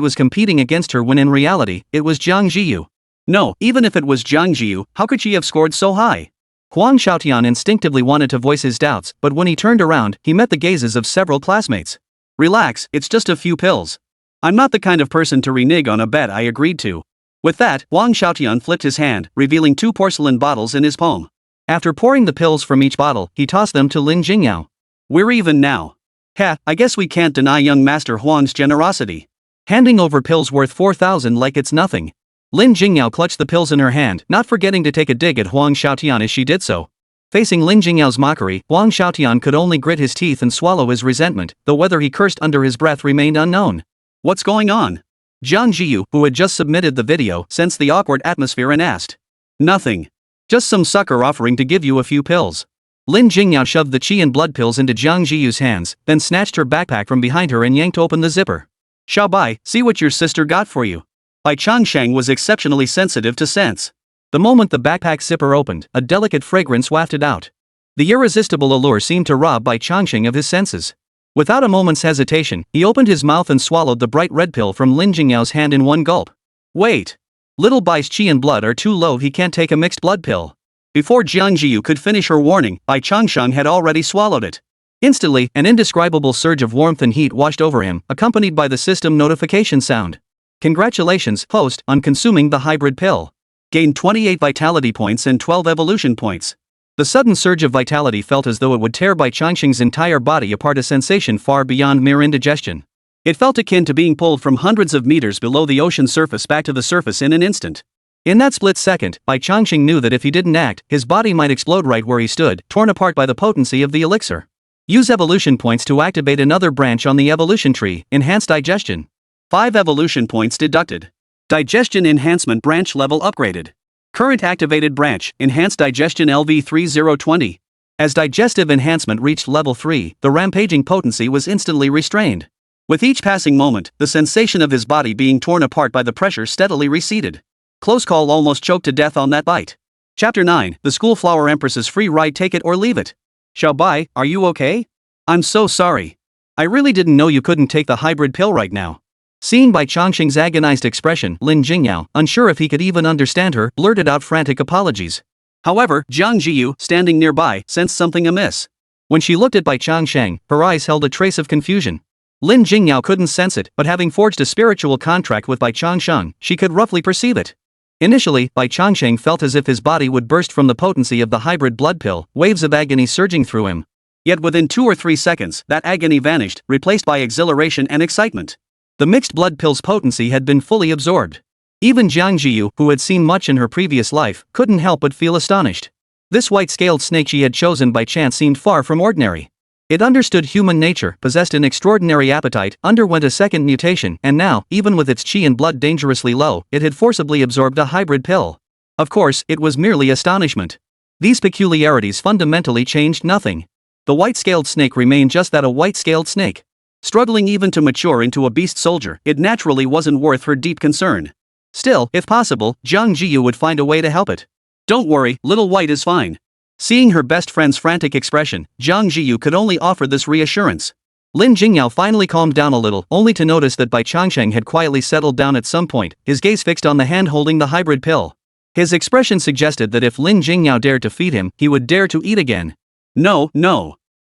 was competing against her when in reality, it was Jiang Zhiyu. No, even if it was Jiang Zhiyu, how could she have scored so high? Huang Xiaotian instinctively wanted to voice his doubts, but when he turned around, he met the gazes of several classmates. Relax, it's just a few pills. I'm not the kind of person to renege on a bet I agreed to. With that, Huang Xiaotian flipped his hand, revealing 2 porcelain bottles in his palm. After pouring the pills from each bottle, he tossed them to Lin Jingyao. We're even now. I guess we can't deny young Master Huang's generosity. Handing over pills worth 4,000 like it's nothing. Lin Jingyao clutched the pills in her hand, not forgetting to take a dig at Huang Xiaotian as she did so. Facing Lin Jingyao's mockery, Huang Xiaotian could only grit his teeth and swallow his resentment, though whether he cursed under his breath remained unknown. What's going on? Jiang Zhiyu, who had just submitted the video, sensed the awkward atmosphere and asked. Nothing. Just some sucker offering to give you a few pills. Lin Jingyao shoved the qi and blood pills into Jiang Zhiyu's hands, then snatched her backpack from behind her and yanked open the zipper. Xiao Bai, see what your sister got for you. Bai Changsheng was exceptionally sensitive to scents. The moment the backpack zipper opened, a delicate fragrance wafted out. The irresistible allure seemed to rob Bai Changsheng of his senses. Without a moment's hesitation, he opened his mouth and swallowed the bright red pill from Lin Jingyao's hand in one gulp. Wait. Little Bai's qi and blood are too low, he can't take a mixed blood pill. Before Jiang Zhiyu could finish her warning, Bai Changsheng had already swallowed it. Instantly, an indescribable surge of warmth and heat washed over him, accompanied by the system notification sound. Congratulations, host, on consuming the hybrid pill. Gained 28 vitality points and 12 evolution points. The sudden surge of vitality felt as though it would tear Bai Changsheng's entire body apart, a sensation far beyond mere indigestion. It felt akin to being pulled from hundreds of meters below the ocean surface back to the surface in an instant. In that split second, Bai Changsheng knew that if he didn't act, his body might explode right where he stood, torn apart by the potency of the elixir. Use evolution points to activate another branch on the evolution tree, enhance digestion. 5 evolution points deducted. Digestion enhancement branch level upgraded. Current activated branch, enhanced digestion LV3020. As digestive enhancement reached level 3, the rampaging potency was instantly restrained. With each passing moment, the sensation of his body being torn apart by the pressure steadily receded. Close call, almost choked to death on that bite. Chapter 9, The Schoolflower Empress's Free Ride, Take It or Leave It. Xiao Bai, are you okay? I'm so sorry. I really didn't know you couldn't take the hybrid pill right now. Seeing Bai Changsheng's agonized expression, Lin Jingyao, unsure if he could even understand her, blurted out frantic apologies. However, Jiang Zhiyu, standing nearby, sensed something amiss. When she looked at Bai Changsheng, her eyes held a trace of confusion. Lin Jingyao couldn't sense it, but having forged a spiritual contract with Bai Changsheng, she could roughly perceive it. Initially, Bai Changsheng felt as if his body would burst from the potency of the hybrid blood pill, waves of agony surging through him. Yet within 2 or 3 seconds, that agony vanished, replaced by exhilaration and excitement. The mixed blood pill's potency had been fully absorbed. Even Jiang Zhiyu, who had seen much in her previous life, couldn't help but feel astonished. This white-scaled snake she had chosen by chance seemed far from ordinary. It understood human nature, possessed an extraordinary appetite, underwent a second mutation, and now, even with its qi and blood dangerously low, it had forcibly absorbed a hybrid pill. Of course, it was merely astonishment. These peculiarities fundamentally changed nothing. The white-scaled snake remained just that, a white-scaled snake. Struggling even to mature into a beast soldier, it naturally wasn't worth her deep concern. Still, if possible, Jiang Zhiyu would find a way to help it. Don't worry, little white is fine. Seeing her best friend's frantic expression, Jiang Zhiyu could only offer this reassurance. Lin Jingyao finally calmed down a little, only to notice that Bai Changsheng had quietly settled down at some point, his gaze fixed on the hand holding the hybrid pill. His expression suggested that if Lin Jingyao dared to feed him, he would dare to eat again. No.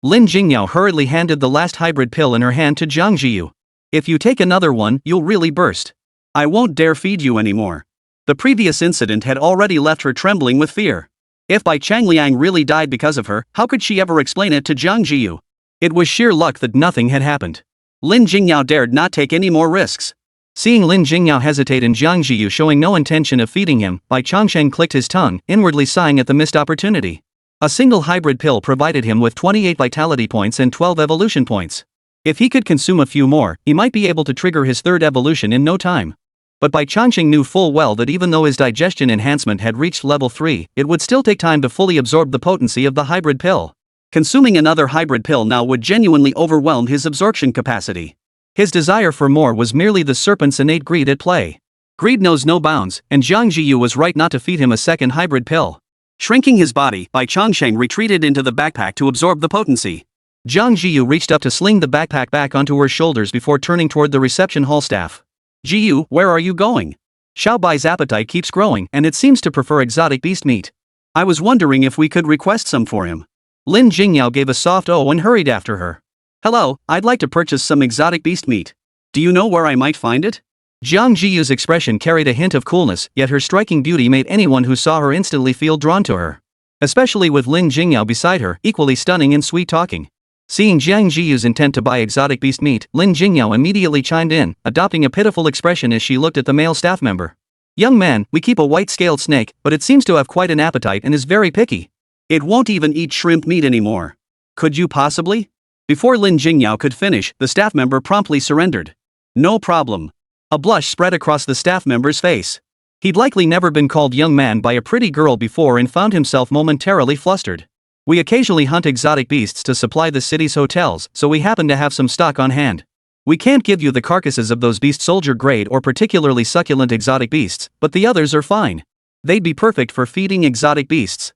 Lin Jingyao hurriedly handed the last hybrid pill in her hand to Jiang Zhiyu. If you take another one, you'll really burst. I won't dare feed you anymore. The previous incident had already left her trembling with fear. If Bai Changliang really died because of her, how could she ever explain it to Jiang Zhiyu? It was sheer luck that nothing had happened. Lin Jingyao dared not take any more risks. Seeing Lin Jingyao hesitate and Jiang Zhiyu showing no intention of feeding him, Bai Changsheng clicked his tongue, inwardly sighing at the missed opportunity. A single hybrid pill provided him with 28 vitality points and 12 evolution points. If he could consume a few more, he might be able to trigger his third evolution in no time. But Bai Changsheng knew full well that even though his digestion enhancement had reached level 3, it would still take time to fully absorb the potency of the hybrid pill. Consuming another hybrid pill now would genuinely overwhelm his absorption capacity. His desire for more was merely the serpent's innate greed at play. Greed knows no bounds, and Jiang Zhiyu was right not to feed him a second hybrid pill. Shrinking his body, Bai Changsheng retreated into the backpack to absorb the potency. Jiang Zhiyu reached up to sling the backpack back onto her shoulders before turning toward the reception hall staff. Zhiyu, where are you going? Xiao Bai's appetite keeps growing and it seems to prefer exotic beast meat. I was wondering if we could request some for him. Lin Jingyao gave a soft "oh" and hurried after her. Hello, I'd like to purchase some exotic beast meat. Do you know where I might find it? Jiang Zhiyu's expression carried a hint of coolness, yet her striking beauty made anyone who saw her instantly feel drawn to her. Especially with Lin Jingyao beside her, equally stunning and sweet-talking. Seeing Jiang Zhiyu's intent to buy exotic beast meat, Lin Jingyao immediately chimed in, adopting a pitiful expression as she looked at the male staff member. Young man, we keep a white-scaled snake, but it seems to have quite an appetite and is very picky. It won't even eat shrimp meat anymore. Could you possibly? Before Lin Jingyao could finish, the staff member promptly surrendered. No problem. A blush spread across the staff member's face. He'd likely never been called young man by a pretty girl before and found himself momentarily flustered. We occasionally hunt exotic beasts to supply the city's hotels, so we happen to have some stock on hand. We can't give you the carcasses of those beast soldier grade or particularly succulent exotic beasts, but the others are fine. They'd be perfect for feeding exotic beasts.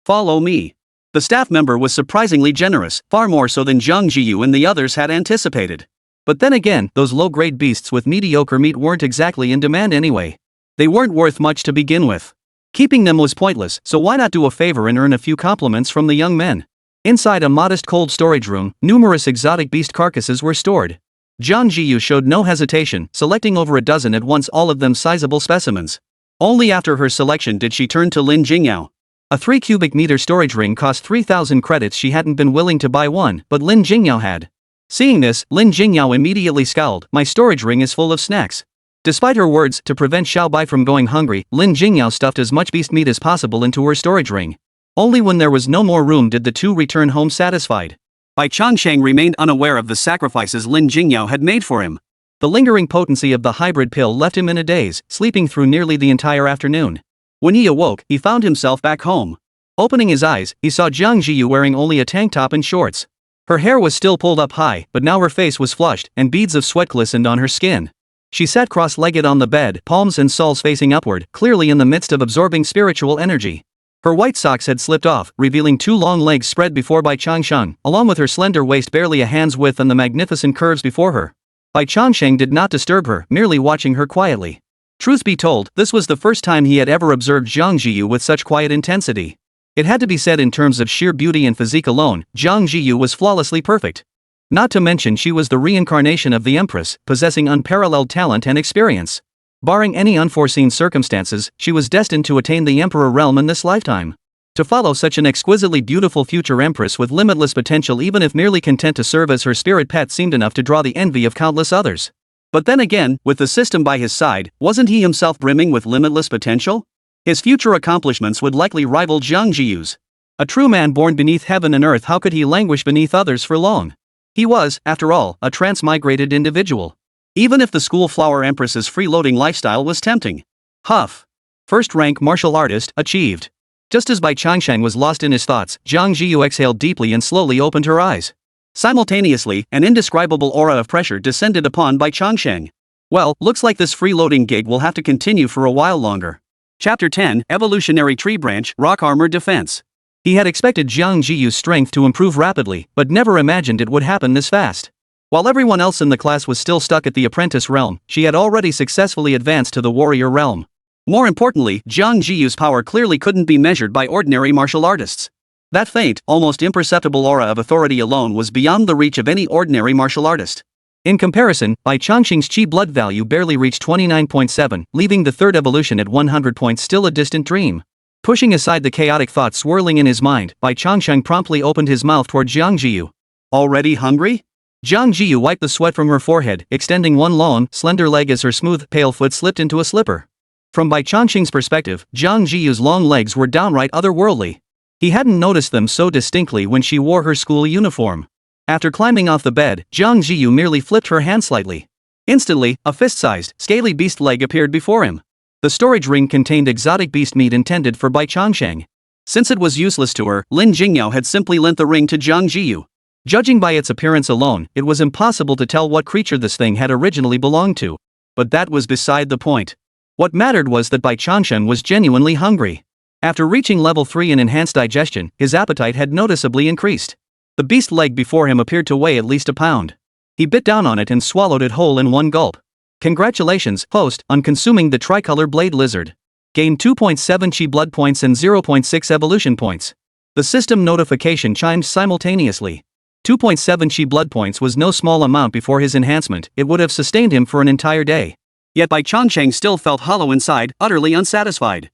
Follow me. The staff member was surprisingly generous, far more so than Jiang Zhiyu and the others had anticipated. But then again, those low-grade beasts with mediocre meat weren't exactly in demand anyway. They weren't worth much to begin with. Keeping them was pointless, so why not do a favor and earn a few compliments from the young men? Inside a modest cold storage room, numerous exotic beast carcasses were stored. Jiang Zhiyu showed no hesitation, selecting over a dozen at once, all of them sizable specimens. Only after her selection did she turn to Lin Jingyao. A 3 cubic meter storage ring cost 3,000 credits. She hadn't been willing to buy one, but Lin Jingyao had. Seeing this, Lin Jingyao immediately scowled. My storage ring is full of snacks. Despite her words, to prevent Xiao Bai from going hungry, Lin Jingyao stuffed as much beast meat as possible into her storage ring. Only when there was no more room did the two return home satisfied. Bai Changsheng remained unaware of the sacrifices Lin Jingyao had made for him. The lingering potency of the hybrid pill left him in a daze, sleeping through nearly the entire afternoon. When he awoke, he found himself back home. Opening his eyes, he saw Jiang Zhiyu wearing only a tank top and shorts. Her hair was still pulled up high, but now her face was flushed, and beads of sweat glistened on her skin. She sat cross-legged on the bed, palms and soles facing upward, clearly in the midst of absorbing spiritual energy. Her white socks had slipped off, revealing 2 long legs spread before Bai Changsheng, along with her slender waist barely a hand's width and the magnificent curves before her. Bai Changsheng did not disturb her, merely watching her quietly. Truth be told, this was the first time he had ever observed Jiang Zhiyu with such quiet intensity. It had to be said, in terms of sheer beauty and physique alone, Jiang Zhiyu was flawlessly perfect. Not to mention she was the reincarnation of the empress, possessing unparalleled talent and experience. Barring any unforeseen circumstances, she was destined to attain the emperor realm in this lifetime. To follow such an exquisitely beautiful future empress with limitless potential, even if merely content to serve as her spirit pet, seemed enough to draw the envy of countless others. But then again, with the system by his side, wasn't he himself brimming with limitless potential? His future accomplishments would likely rival Jiang Zhiyu's. A true man born beneath heaven and earth, how could he languish beneath others for long? He was, after all, a transmigrated individual. Even if the school flower empress's freeloading lifestyle was tempting. Huff. First rank martial artist achieved. Just as Bai Changsheng was lost in his thoughts, Jiang Zhiyu exhaled deeply and slowly opened her eyes. Simultaneously, an indescribable aura of pressure descended upon Bai Changsheng. Well, looks like this freeloading gig will have to continue for a while longer. Chapter 10, Evolutionary Tree Branch, Rock Armor Defense. He had expected Jiang Zhiyu's strength to improve rapidly, but never imagined it would happen this fast. While everyone else in the class was still stuck at the apprentice realm, she had already successfully advanced to the warrior realm. More importantly, Jiang Zhiyu's power clearly couldn't be measured by ordinary martial artists. That faint, almost imperceptible aura of authority alone was beyond the reach of any ordinary martial artist. In comparison, Bai Changsheng's chi blood value barely reached 29.7, leaving the third evolution at 100 points still a distant dream. Pushing aside the chaotic thoughts swirling in his mind, Bai Changsheng promptly opened his mouth toward Jiang Zhiyu. Already hungry? Jiang Zhiyu wiped the sweat from her forehead, extending one long, slender leg as her smooth, pale foot slipped into a slipper. From Bai Changsheng's perspective, Jiang Zhiyu's long legs were downright otherworldly. He hadn't noticed them so distinctly when she wore her school uniform. After climbing off the bed, Jiang Zhiyu merely flipped her hand slightly. Instantly, a fist-sized, scaly beast leg appeared before him. The storage ring contained exotic beast meat intended for Bai Changsheng. Since it was useless to her, Lin Jingyao had simply lent the ring to Jiang Zhiyu. Judging by its appearance alone, it was impossible to tell what creature this thing had originally belonged to. But that was beside the point. What mattered was that Bai Changsheng was genuinely hungry. After reaching level 3 in enhanced digestion, his appetite had noticeably increased. The beast leg before him appeared to weigh at least a pound. He bit down on it and swallowed it whole in one gulp. Congratulations, host, on consuming the tricolor blade lizard. Gain 2.7 chi blood points and 0.6 evolution points. The system notification chimed simultaneously. 2.7 chi blood points was no small amount before his enhancement, it would have sustained him for an entire day. Yet Bai Changsheng still felt hollow inside, utterly unsatisfied.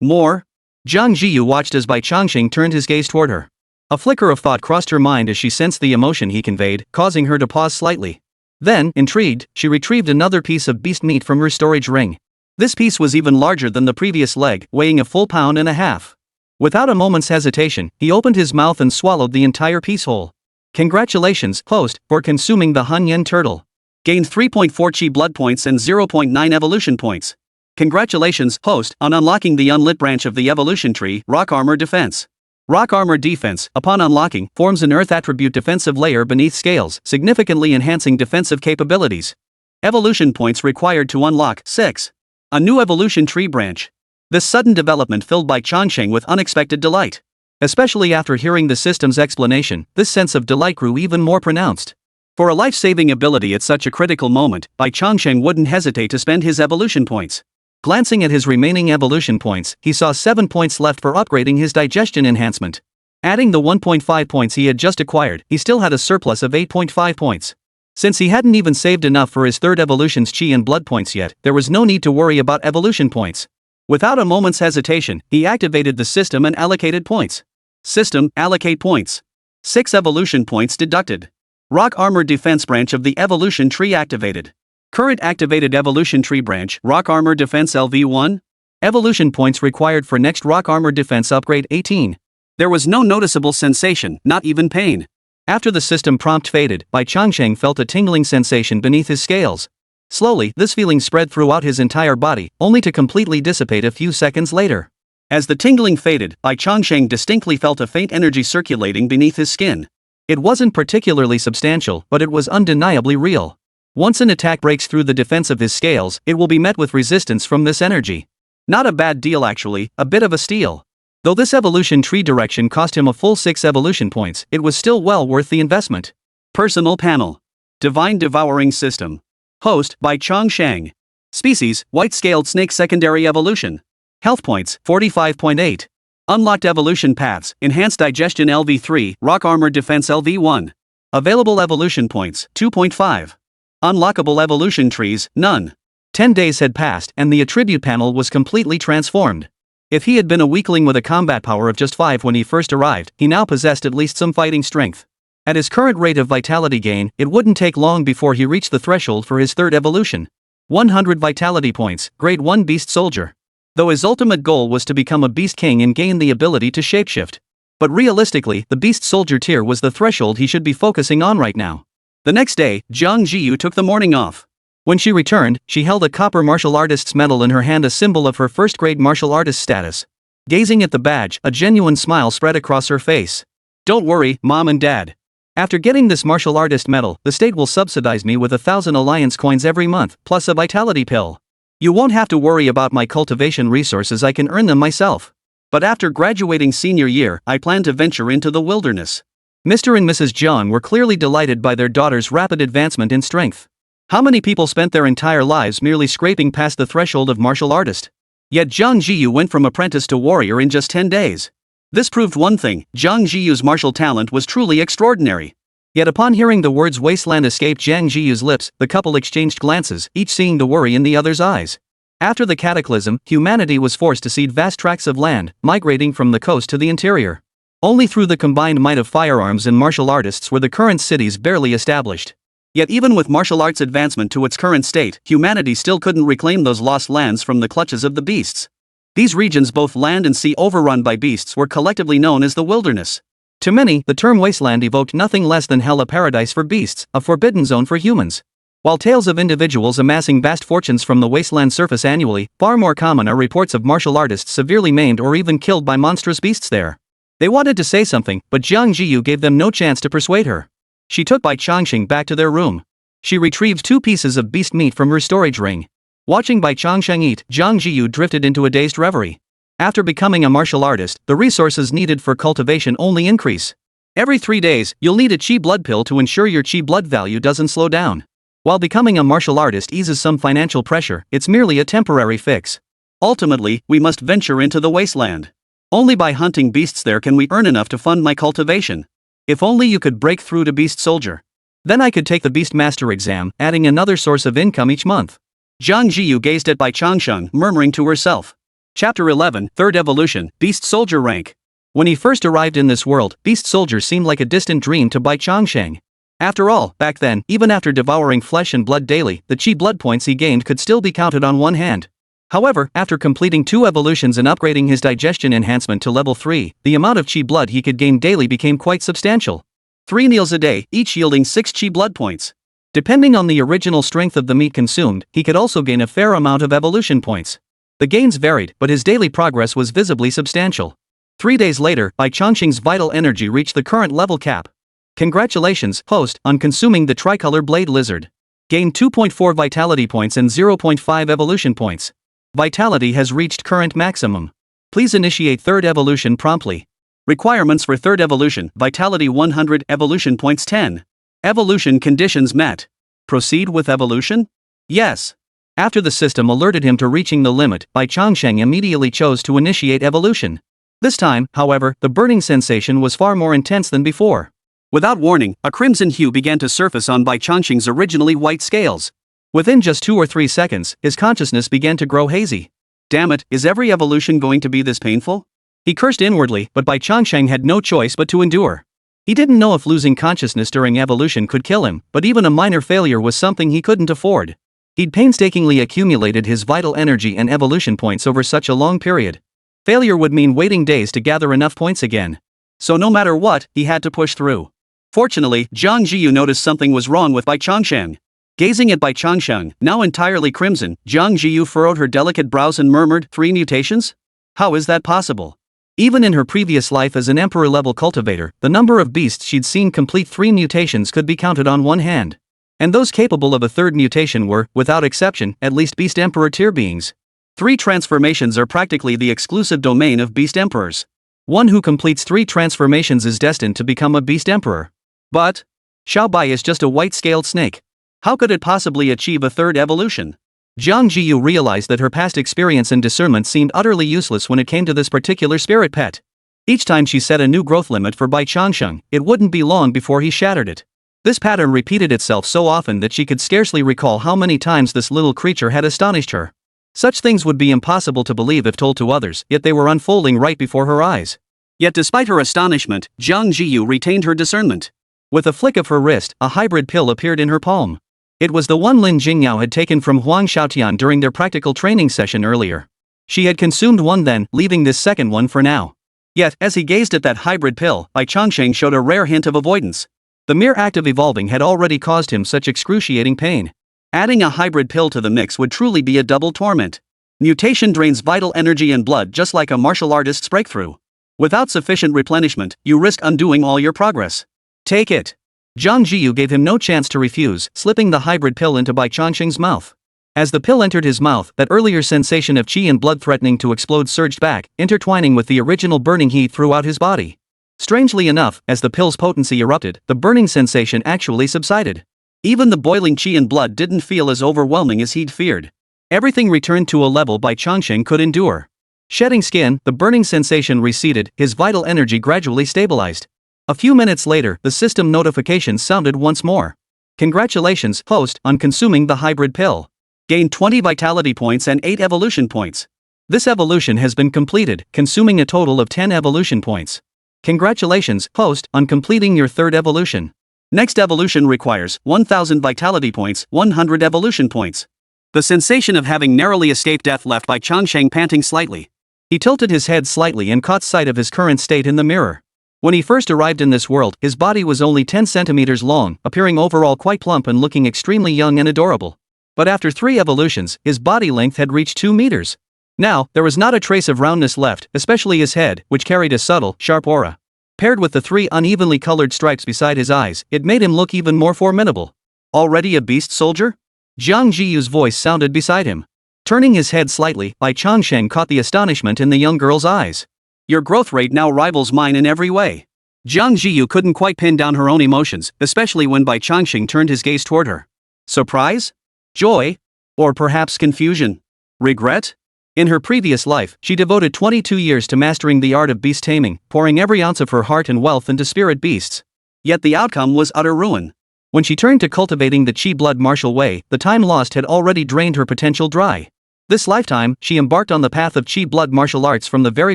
More? Jiang Zhiyu watched as Bai Changsheng turned his gaze toward her. A flicker of thought crossed her mind as she sensed the emotion he conveyed, causing her to pause slightly. Then, intrigued, she retrieved another piece of beast meat from her storage ring. This piece was even larger than the previous leg, weighing a full pound and a half. Without a moment's hesitation, he opened his mouth and swallowed the entire piece whole. Congratulations, host, for consuming the Hanyan turtle. Gained 3.4 chi blood points and 0.9 evolution points. Congratulations, host, on unlocking the unlit branch of the evolution tree, Rock Armor Defense. Rock Armor Defense, upon unlocking, forms an Earth attribute defensive layer beneath scales, significantly enhancing defensive capabilities. Evolution points required to unlock 6. A new evolution tree branch. This sudden development filled Bai Changsheng with unexpected delight. Especially after hearing the system's explanation, this sense of delight grew even more pronounced. For a life-saving ability at such a critical moment, Bai Changsheng wouldn't hesitate to spend his evolution points. Glancing at his remaining evolution points, he saw 7 points left for upgrading his digestion enhancement. Adding the 1.5 points he had just acquired, he still had a surplus of 8.5 points. Since he hadn't even saved enough for his third evolution's chi and blood points yet, there was no need to worry about evolution points. Without a moment's hesitation, he activated the system and allocated points. System, allocate points. 6 evolution points deducted. Rock Armor Defense branch of the evolution tree activated. Current activated evolution tree branch, Rock Armor Defense LV1. Evolution points required for next Rock Armor Defense upgrade 18. There was no noticeable sensation, not even pain. After the system prompt faded, Bai Changsheng felt a tingling sensation beneath his scales. Slowly, this feeling spread throughout his entire body, only to completely dissipate a few seconds later. As the tingling faded, Bai Changsheng distinctly felt a faint energy circulating beneath his skin. It wasn't particularly substantial, but it was undeniably real. Once an attack breaks through the defense of his scales, it will be met with resistance from this energy. Not a bad deal actually, a bit of a steal. Though this evolution tree direction cost him a full 6 evolution points, it was still well worth the investment. Personal panel. Divine Devouring System. Host, Bai Changsheng. Species, white-scaled snake secondary evolution. Health points, 45.8. Unlocked evolution paths, enhanced digestion LV3, rock armor defense LV1. Available evolution points, 2.5. Unlockable evolution trees, none. 10 days had passed and the attribute panel was completely transformed. If he had been a weakling with a combat power of just 5 when he first arrived, he now possessed at least some fighting strength. At his current rate of vitality gain, it wouldn't take long before he reached the threshold for his third evolution. 100 vitality points, grade 1 beast soldier. Though his ultimate goal was to become a beast king and gain the ability to shapeshift. But realistically, the beast soldier tier was the threshold he should be focusing on right now. The next day, Jiang Zhiyu took the morning off. When she returned, she held a copper martial artist's medal in her hand, a symbol of her first-grade martial artist status. Gazing at the badge, a genuine smile spread across her face. Don't worry, Mom and Dad. After getting this martial artist medal, the state will subsidize me with 1,000 alliance coins every month, plus a vitality pill. You won't have to worry about my cultivation resources, I can earn them myself. But after graduating senior year, I plan to venture into the wilderness. Mr. and Mrs. Jiang were clearly delighted by their daughter's rapid advancement in strength. How many people spent their entire lives merely scraping past the threshold of martial artist? Yet Jiang Zhiyu went from apprentice to warrior in just 10 days. This proved one thing: Jiang Zhiyu's martial talent was truly extraordinary. Yet upon hearing the words Wasteland escape Jiang Zhiyu's lips, the couple exchanged glances, each seeing the worry in the other's eyes. After the cataclysm, humanity was forced to cede vast tracts of land, migrating from the coast to the interior. Only through the combined might of firearms and martial artists were the current cities barely established. Yet even with martial arts advancement to its current state, humanity still couldn't reclaim those lost lands from the clutches of the beasts. These regions, both land and sea, overrun by beasts, were collectively known as the wilderness. To many, the term wasteland evoked nothing less than hell, a paradise for beasts, a forbidden zone for humans. While tales of individuals amassing vast fortunes from the wasteland surface annually, far more common are reports of martial artists severely maimed or even killed by monstrous beasts there. They wanted to say something, but Jiang Zhiyu gave them no chance to persuade her. She took Bai Changsheng back to their room. She retrieved 2 pieces of beast meat from her storage ring. Watching Bai Changsheng eat, Jiang Zhiyu drifted into a dazed reverie. After becoming a martial artist, the resources needed for cultivation only increase. Every 3 days, you'll need a chi blood pill to ensure your chi blood value doesn't slow down. While becoming a martial artist eases some financial pressure, it's merely a temporary fix. Ultimately, we must venture into the Wasteland. Only by hunting beasts there can we earn enough to fund my cultivation. If only you could break through to Beast Soldier. Then I could take the Beastmaster exam, adding another source of income each month. Jiang Zhiyu gazed at Bai Changsheng, murmuring to herself. Chapter 11, Third Evolution, Beast Soldier Rank. When he first arrived in this world, Beast Soldier seemed like a distant dream to Bai Changsheng. After all, back then, even after devouring flesh and blood daily, the chi blood points he gained could still be counted on one hand. However, after completing 2 evolutions and upgrading his digestion enhancement to level 3, the amount of chi blood he could gain daily became quite substantial. 3 meals a day, each yielding 6 chi blood points. Depending on the original strength of the meat consumed, he could also gain a fair amount of evolution points. The gains varied, but his daily progress was visibly substantial. 3 days later, Bai Changsheng's vital energy reached the current level cap. Congratulations, host, on consuming the tricolor blade lizard. Gain 2.4 vitality points and 0.5 evolution points. Vitality has reached current maximum. Please initiate third evolution promptly. Requirements for third evolution: vitality 100, evolution points 10. Evolution conditions met. Proceed with evolution? Yes. After the system alerted him to reaching the limit, Bai Changsheng immediately chose to initiate evolution. This time, however, the burning sensation was far more intense than before. Without warning, a crimson hue began to surface on Bai Changsheng's originally white scales. Within just 2 or 3 seconds, his consciousness began to grow hazy. Damn it, is every evolution going to be this painful? He cursed inwardly, but Bai Changsheng had no choice but to endure. He didn't know if losing consciousness during evolution could kill him, but even a minor failure was something he couldn't afford. He'd painstakingly accumulated his vital energy and evolution points over such a long period. Failure would mean waiting days to gather enough points again. So no matter what, he had to push through. Fortunately, Jiang Zhiyu noticed something was wrong with Bai Changsheng. Gazing at Bai Changsheng, now entirely crimson, Jiang Zhiyu furrowed her delicate brows and murmured, 3 mutations? How is that possible? Even in her previous life as an emperor-level cultivator, the number of beasts she'd seen complete 3 mutations could be counted on one hand. And those capable of a third mutation were, without exception, at least beast emperor tier beings. 3 transformations are practically the exclusive domain of beast emperors. One who completes 3 transformations is destined to become a beast emperor. But Xiao Bai is just a white-scaled snake. How could it possibly achieve a third evolution? Jiang Zhiyu realized that her past experience and discernment seemed utterly useless when it came to this particular spirit pet. Each time she set a new growth limit for Bai Changsheng, it wouldn't be long before he shattered it. This pattern repeated itself so often that she could scarcely recall how many times this little creature had astonished her. Such things would be impossible to believe if told to others, yet they were unfolding right before her eyes. Yet despite her astonishment, Jiang Zhiyu retained her discernment. With a flick of her wrist, a hybrid pill appeared in her palm. It was the one Lin Jingyao had taken from Huang Xiaotian during their practical training session earlier. She had consumed one then, leaving this second one for now. Yet, as he gazed at that hybrid pill, Bai Changsheng showed a rare hint of avoidance. The mere act of evolving had already caused him such excruciating pain. Adding a hybrid pill to the mix would truly be a double torment. Mutation drains vital energy and blood just like a martial artist's breakthrough. Without sufficient replenishment, you risk undoing all your progress. Take it. Jiang Zhiyu gave him no chance to refuse, slipping the hybrid pill into Bai Changsheng's mouth. As the pill entered his mouth, that earlier sensation of qi and blood threatening to explode surged back, intertwining with the original burning heat throughout his body. Strangely enough, as the pill's potency erupted, the burning sensation actually subsided. Even the boiling qi and blood didn't feel as overwhelming as he'd feared. Everything returned to a level Bai Changsheng could endure. Shedding skin, the burning sensation receded, his vital energy gradually stabilized. A few minutes later, the system notification sounded once more. Congratulations, host, on consuming the hybrid pill. Gain 20 vitality points and 8 evolution points. This evolution has been completed, consuming a total of 10 evolution points. Congratulations, host, on completing your third evolution. Next evolution requires 1000 vitality points, 100 evolution points. The sensation of having narrowly escaped death left Bai Changsheng panting slightly. He tilted his head slightly and caught sight of his current state in the mirror. When he first arrived in this world, his body was only 10 centimeters long, appearing overall quite plump and looking extremely young and adorable. But after 3 evolutions, his body length had reached 2 meters. Now, there was not a trace of roundness left, especially his head, which carried a subtle, sharp aura. Paired with the 3 unevenly colored stripes beside his eyes, it made him look even more formidable. Already a beast soldier? Jiang Zhiyu's voice sounded beside him. Turning his head slightly, Bai Changsheng caught the astonishment in the young girl's eyes. Your growth rate now rivals mine in every way. Jiang Zhiyu couldn't quite pin down her own emotions, especially when Bai Changsheng turned his gaze toward her. Surprise? Joy? Or perhaps confusion? Regret? In her previous life, she devoted 22 years to mastering the art of beast taming, pouring every ounce of her heart and wealth into spirit beasts. Yet the outcome was utter ruin. When she turned to cultivating the Qi blood martial way, the time lost had already drained her potential dry. This lifetime, she embarked on the path of Qi blood martial arts from the very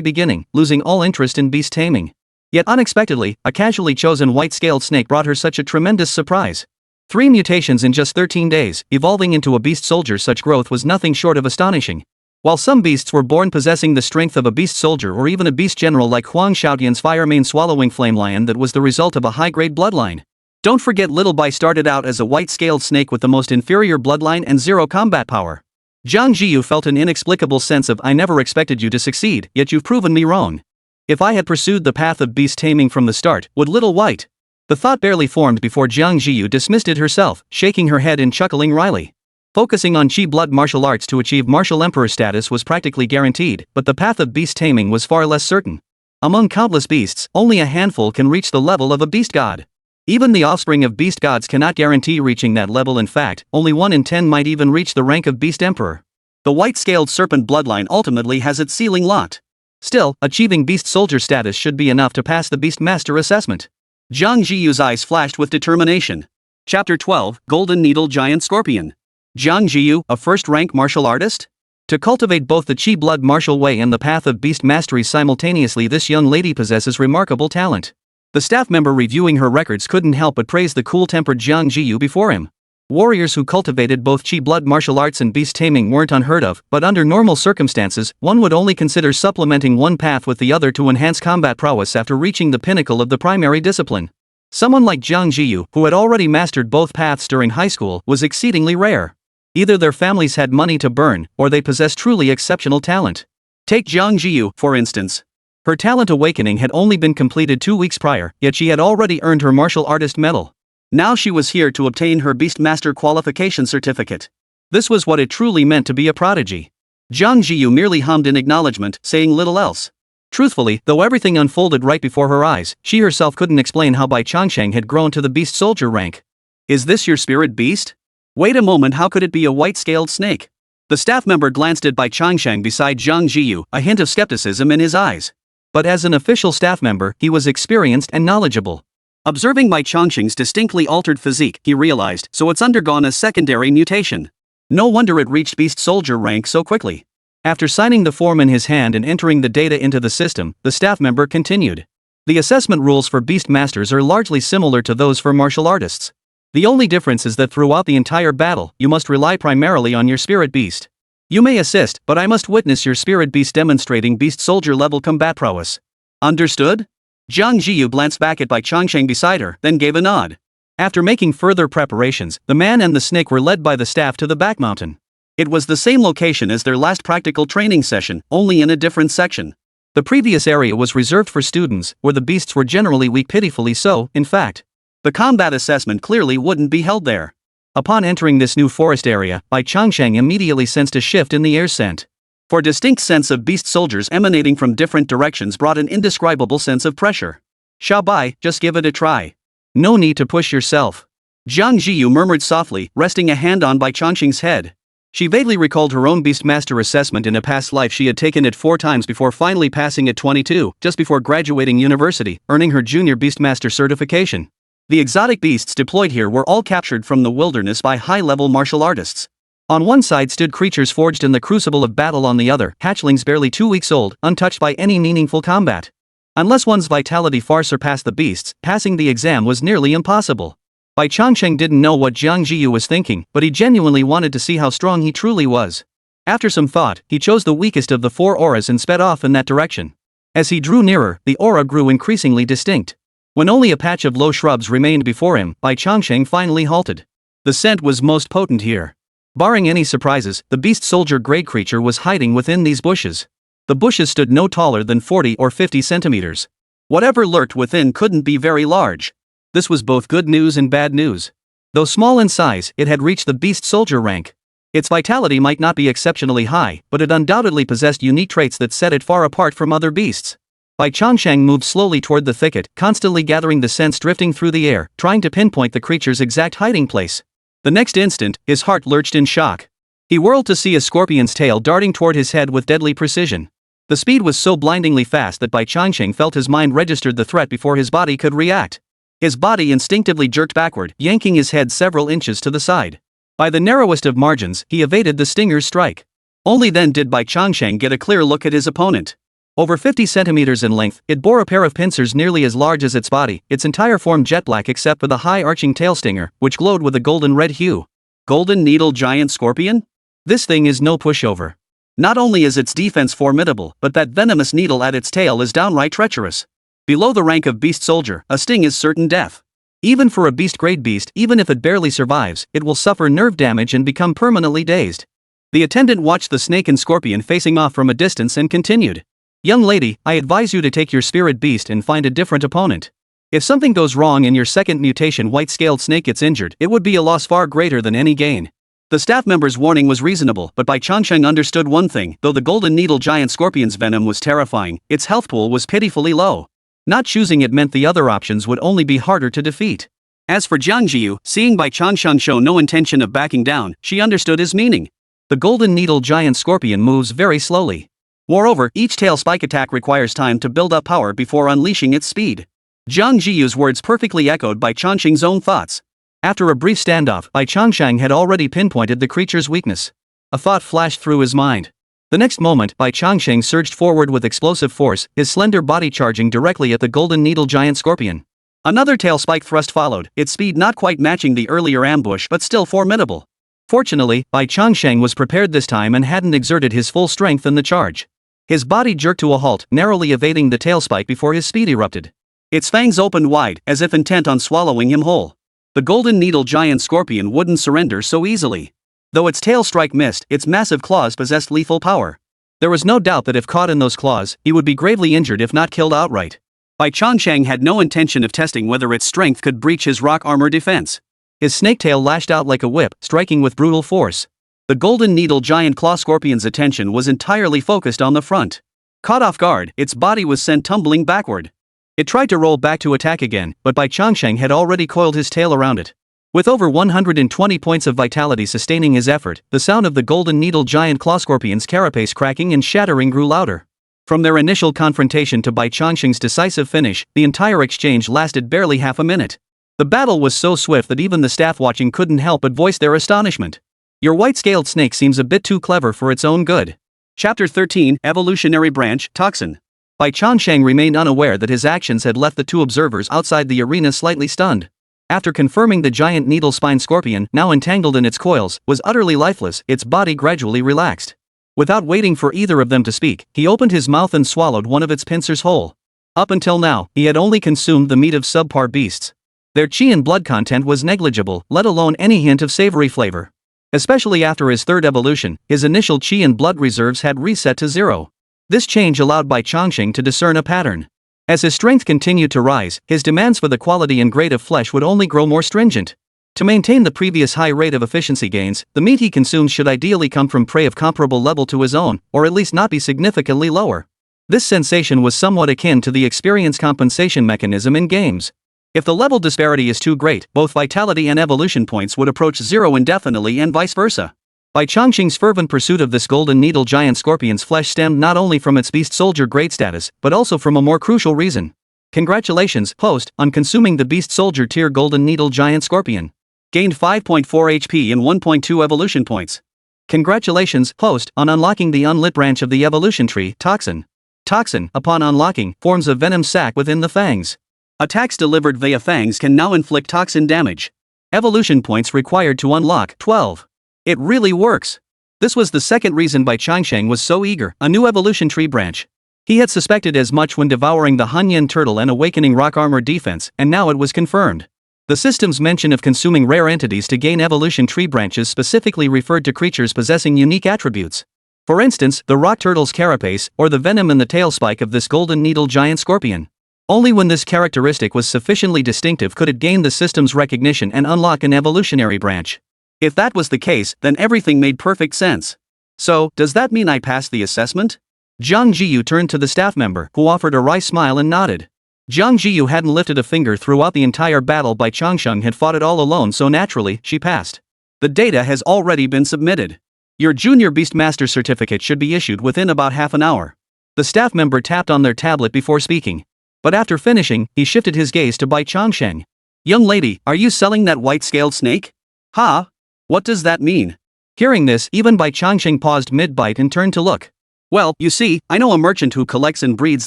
beginning, losing all interest in beast taming. Yet unexpectedly, a casually chosen white-scaled snake brought her such a tremendous surprise. 3 mutations in just 13 days, evolving into a beast soldier. Such growth was nothing short of astonishing. While some beasts were born possessing the strength of a beast soldier or even a beast general like Huang Shaotian's fire-mane swallowing flame lion, that was the result of a high-grade bloodline. Don't forget little Bai started out as a white-scaled snake with the most inferior bloodline and 0 combat power. Jiang Zhiyu felt an inexplicable sense of, I never expected you to succeed, yet you've proven me wrong. If I had pursued the path of beast taming from the start, would little white? The thought barely formed before Jiang Zhiyu dismissed it herself, shaking her head and chuckling wryly. Focusing on Qi blood martial arts to achieve martial emperor status was practically guaranteed, but the path of beast taming was far less certain. Among countless beasts, only a handful can reach the level of a beast god. Even the offspring of beast gods cannot guarantee reaching that level. In fact, only 1 in 10 might even reach the rank of beast emperor. The white-scaled serpent bloodline ultimately has its ceiling locked. Still, achieving beast soldier status should be enough to pass the Beastmaster assessment. Jiang Zhiyu's eyes flashed with determination. Chapter 12, Golden Needle Giant Scorpion. Jiang Zhiyu, a first-rank martial artist? To cultivate both the Qi blood martial way and the path of beast mastery simultaneously, this young lady possesses remarkable talent. The staff member reviewing her records couldn't help but praise the cool-tempered Jiang Zhiyu before him. Warriors who cultivated both Qi blood martial arts and beast taming weren't unheard of, but under normal circumstances, one would only consider supplementing one path with the other to enhance combat prowess after reaching the pinnacle of the primary discipline. Someone like Jiang Zhiyu, who had already mastered both paths during high school, was exceedingly rare. Either their families had money to burn, or they possessed truly exceptional talent. Take Jiang Zhiyu, for instance. Her talent awakening had only been completed 2 weeks prior, yet she had already earned her martial artist medal. Now she was here to obtain her Beastmaster qualification certificate. This was what it truly meant to be a prodigy. Jiang Zhiyu merely hummed in acknowledgement, saying little else. Truthfully, though everything unfolded right before her eyes, she herself couldn't explain how Bai Changsheng had grown to the beast soldier rank. Is this your spirit beast? Wait a moment, how could it be a white-scaled snake? The staff member glanced at Bai Changsheng beside Jiang Zhiyu, a hint of skepticism in his eyes. But as an official staff member, he was experienced and knowledgeable. Observing Bai Changsheng's distinctly altered physique, he realized, so it's undergone a secondary mutation. No wonder it reached beast soldier rank so quickly. After signing the form in his hand and entering the data into the system, the staff member continued. The assessment rules for Beastmasters are largely similar to those for martial artists. The only difference is that throughout the entire battle, you must rely primarily on your spirit beast. You may assist, but I must witness your spirit beast demonstrating beast soldier level combat prowess. Understood? Jiang Zhiyu glanced back at Bai Changsheng beside her, then gave a nod. After making further preparations, the man and the snake were led by the staff to the back mountain. It was the same location as their last practical training session, only in a different section. The previous area was reserved for students, where the beasts were generally weak, pitifully so, in fact. The combat assessment clearly wouldn't be held there. Upon entering this new forest area, Bai Changsheng immediately sensed a shift in the air scent. For distinct scents of beast soldiers emanating from different directions brought an indescribable sense of pressure. Xiao Bai, just give it a try. No need to push yourself. Jiang Zhiyu murmured softly, resting a hand on Bai Changsheng's head. She vaguely recalled her own Beastmaster assessment in a past life. She had taken it 4 times before finally passing at 22, just before graduating university, earning her junior Beastmaster certification. The exotic beasts deployed here were all captured from the wilderness by high-level martial artists. On one side stood creatures forged in the crucible of battle, on the other, hatchlings barely 2 weeks old, untouched by any meaningful combat. Unless one's vitality far surpassed the beasts, passing the exam was nearly impossible. Bai Changsheng didn't know what Jiang Zhiyu was thinking, but he genuinely wanted to see how strong he truly was. After some thought, he chose the weakest of the 4 auras and sped off in that direction. As he drew nearer, the aura grew increasingly distinct. When only a patch of low shrubs remained before him, Bai Changsheng finally halted. The scent was most potent here. Barring any surprises, the beast soldier grade creature was hiding within these bushes. The bushes stood no taller than 40 or 50 centimeters. Whatever lurked within couldn't be very large. This was both good news and bad news. Though small in size, it had reached the beast soldier rank. Its vitality might not be exceptionally high, but it undoubtedly possessed unique traits that set it far apart from other beasts. Bai Changsheng moved slowly toward the thicket, constantly gathering the scents drifting through the air, trying to pinpoint the creature's exact hiding place. The next instant, his heart lurched in shock. He whirled to see a scorpion's tail darting toward his head with deadly precision. The speed was so blindingly fast that Bai Changsheng felt his mind registered the threat before his body could react. His body instinctively jerked backward, yanking his head several inches to the side. By the narrowest of margins, he evaded the stinger's strike. Only then did Bai Changsheng get a clear look at his opponent. Over 50 centimeters in length, it bore a pair of pincers nearly as large as its body, its entire form jet black except for the high arching tail stinger, which glowed with a golden red hue. Golden Needle Giant Scorpion? This thing is no pushover. Not only is its defense formidable, but that venomous needle at its tail is downright treacherous. Below the rank of beast soldier, a sting is certain death. Even for a beast-grade beast, even if it barely survives, it will suffer nerve damage and become permanently dazed. The attendant watched the snake and scorpion facing off from a distance and continued. Young lady, I advise you to take your spirit beast and find a different opponent. If something goes wrong and your second mutation white-scaled snake gets injured, it would be a loss far greater than any gain. The staff member's warning was reasonable, but Bai Changsheng understood one thing: though the golden needle giant scorpion's venom was terrifying, its health pool was pitifully low. Not choosing it meant the other options would only be harder to defeat. As for Jiang Zhiyu, seeing Bai Changsheng show no intention of backing down, she understood his meaning. The golden needle giant scorpion moves very slowly. Moreover, each tail spike attack requires time to build up power before unleashing its speed. Jiang Zhiyu's words perfectly echoed Bai Changsheng's own thoughts. After a brief standoff, Bai Changsheng had already pinpointed the creature's weakness. A thought flashed through his mind. The next moment, Bai Changsheng surged forward with explosive force, his slender body charging directly at the golden needle giant scorpion. Another tail spike thrust followed, its speed not quite matching the earlier ambush but still formidable. Fortunately, Bai Changsheng was prepared this time and hadn't exerted his full strength in the charge. His body jerked to a halt, narrowly evading the tail spike before his speed erupted. Its fangs opened wide, as if intent on swallowing him whole. The golden needle giant scorpion wouldn't surrender so easily. Though its tail strike missed, its massive claws possessed lethal power. There was no doubt that if caught in those claws, he would be gravely injured if not killed outright. Bai Changsheng had no intention of testing whether its strength could breach his rock armor defense. His snake tail lashed out like a whip, striking with brutal force. The golden needle giant claw scorpion's attention was entirely focused on the front. Caught off guard, its body was sent tumbling backward. It tried to roll back to attack again, but Bai Changsheng had already coiled his tail around it. With over 120 points of vitality sustaining his effort, the sound of the golden needle giant claw scorpion's carapace cracking and shattering grew louder. From their initial confrontation to Bai Changsheng's decisive finish, the entire exchange lasted barely half a minute. The battle was so swift that even the staff watching couldn't help but voice their astonishment. Your white-scaled snake seems a bit too clever for its own good. Chapter 13, Evolutionary Branch, Toxin. Bai Changsheng remained unaware that his actions had left the two observers outside the arena slightly stunned. After confirming the giant needle-spine scorpion, now entangled in its coils, was utterly lifeless, its body gradually relaxed. Without waiting for either of them to speak, he opened his mouth and swallowed one of its pincers whole. Up until now, he had only consumed the meat of subpar beasts. Their chi and blood content was negligible, let alone any hint of savory flavor. Especially after his third evolution, his initial chi and blood reserves had reset to zero. This change allowed Bai Changsheng to discern a pattern. As his strength continued to rise, his demands for the quality and grade of flesh would only grow more stringent. To maintain the previous high rate of efficiency gains, the meat he consumes should ideally come from prey of comparable level to his own, or at least not be significantly lower. This sensation was somewhat akin to the experience compensation mechanism in games. If the level disparity is too great, both vitality and evolution points would approach zero indefinitely and vice versa. Bai Changsheng's fervent pursuit of this golden needle giant scorpion's flesh stemmed not only from its beast soldier grade status, but also from a more crucial reason. Congratulations, host, on consuming the beast soldier tier golden needle giant scorpion. Gained 5.4 HP and 1.2 evolution points. Congratulations, host, on unlocking the unlit branch of the evolution tree, Toxin. Toxin, upon unlocking, forms a venom sac within the fangs. Attacks delivered via fangs can now inflict toxin damage. Evolution points required to unlock 12. It really works. This was the second reason Bai Changsheng was so eager, a new evolution tree branch. He had suspected as much when devouring the Hunyan turtle and awakening rock armor defense, and now it was confirmed. The system's mention of consuming rare entities to gain evolution tree branches specifically referred to creatures possessing unique attributes. For instance, the rock turtle's carapace, or the venom in the tail spike of this golden needle giant scorpion. Only when this characteristic was sufficiently distinctive could it gain the system's recognition and unlock an evolutionary branch. If that was the case, then everything made perfect sense. So, does that mean I passed the assessment? Jiang Zhiyu turned to the staff member, who offered a wry smile and nodded. Jiang Zhiyu hadn't lifted a finger throughout the entire battle. Bai Changsheng had fought it all alone, so naturally, she passed. The data has already been submitted. Your junior Beastmaster certificate should be issued within about half an hour. The staff member tapped on their tablet before speaking. But after finishing, he shifted his gaze to Bai Changsheng. Young lady, are you selling that white-scaled snake? Ha? What does that mean? Hearing this, even Bai Changsheng paused mid-bite and turned to look. Well, you see, I know a merchant who collects and breeds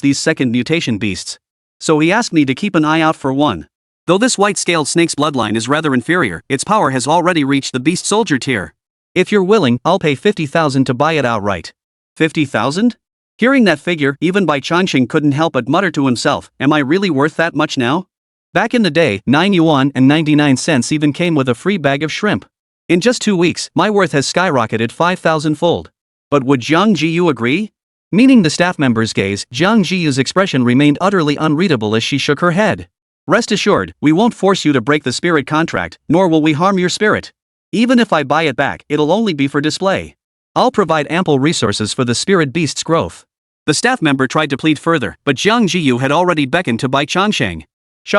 these second mutation beasts. So he asked me to keep an eye out for one. Though this white-scaled snake's bloodline is rather inferior, its power has already reached the beast soldier tier. If you're willing, I'll pay 50,000 to buy it outright. 50,000? Hearing that figure, even Bai Changsheng couldn't help but mutter to himself, am I really worth that much now? Back in the day, 9 yuan and 99 cents even came with a free bag of shrimp. In just 2 weeks, my worth has skyrocketed 5,000-fold. But would Jiang Zhiyu agree? Meeting the staff member's gaze, Jiang Zhiyu's expression remained utterly unreadable as she shook her head. Rest assured, we won't force you to break the spirit contract, nor will we harm your spirit. Even if I buy it back, it'll only be for display. I'll provide ample resources for the spirit beast's growth. The staff member tried to plead further, but Jiang Zhiyu had already beckoned to Bai Changsheng.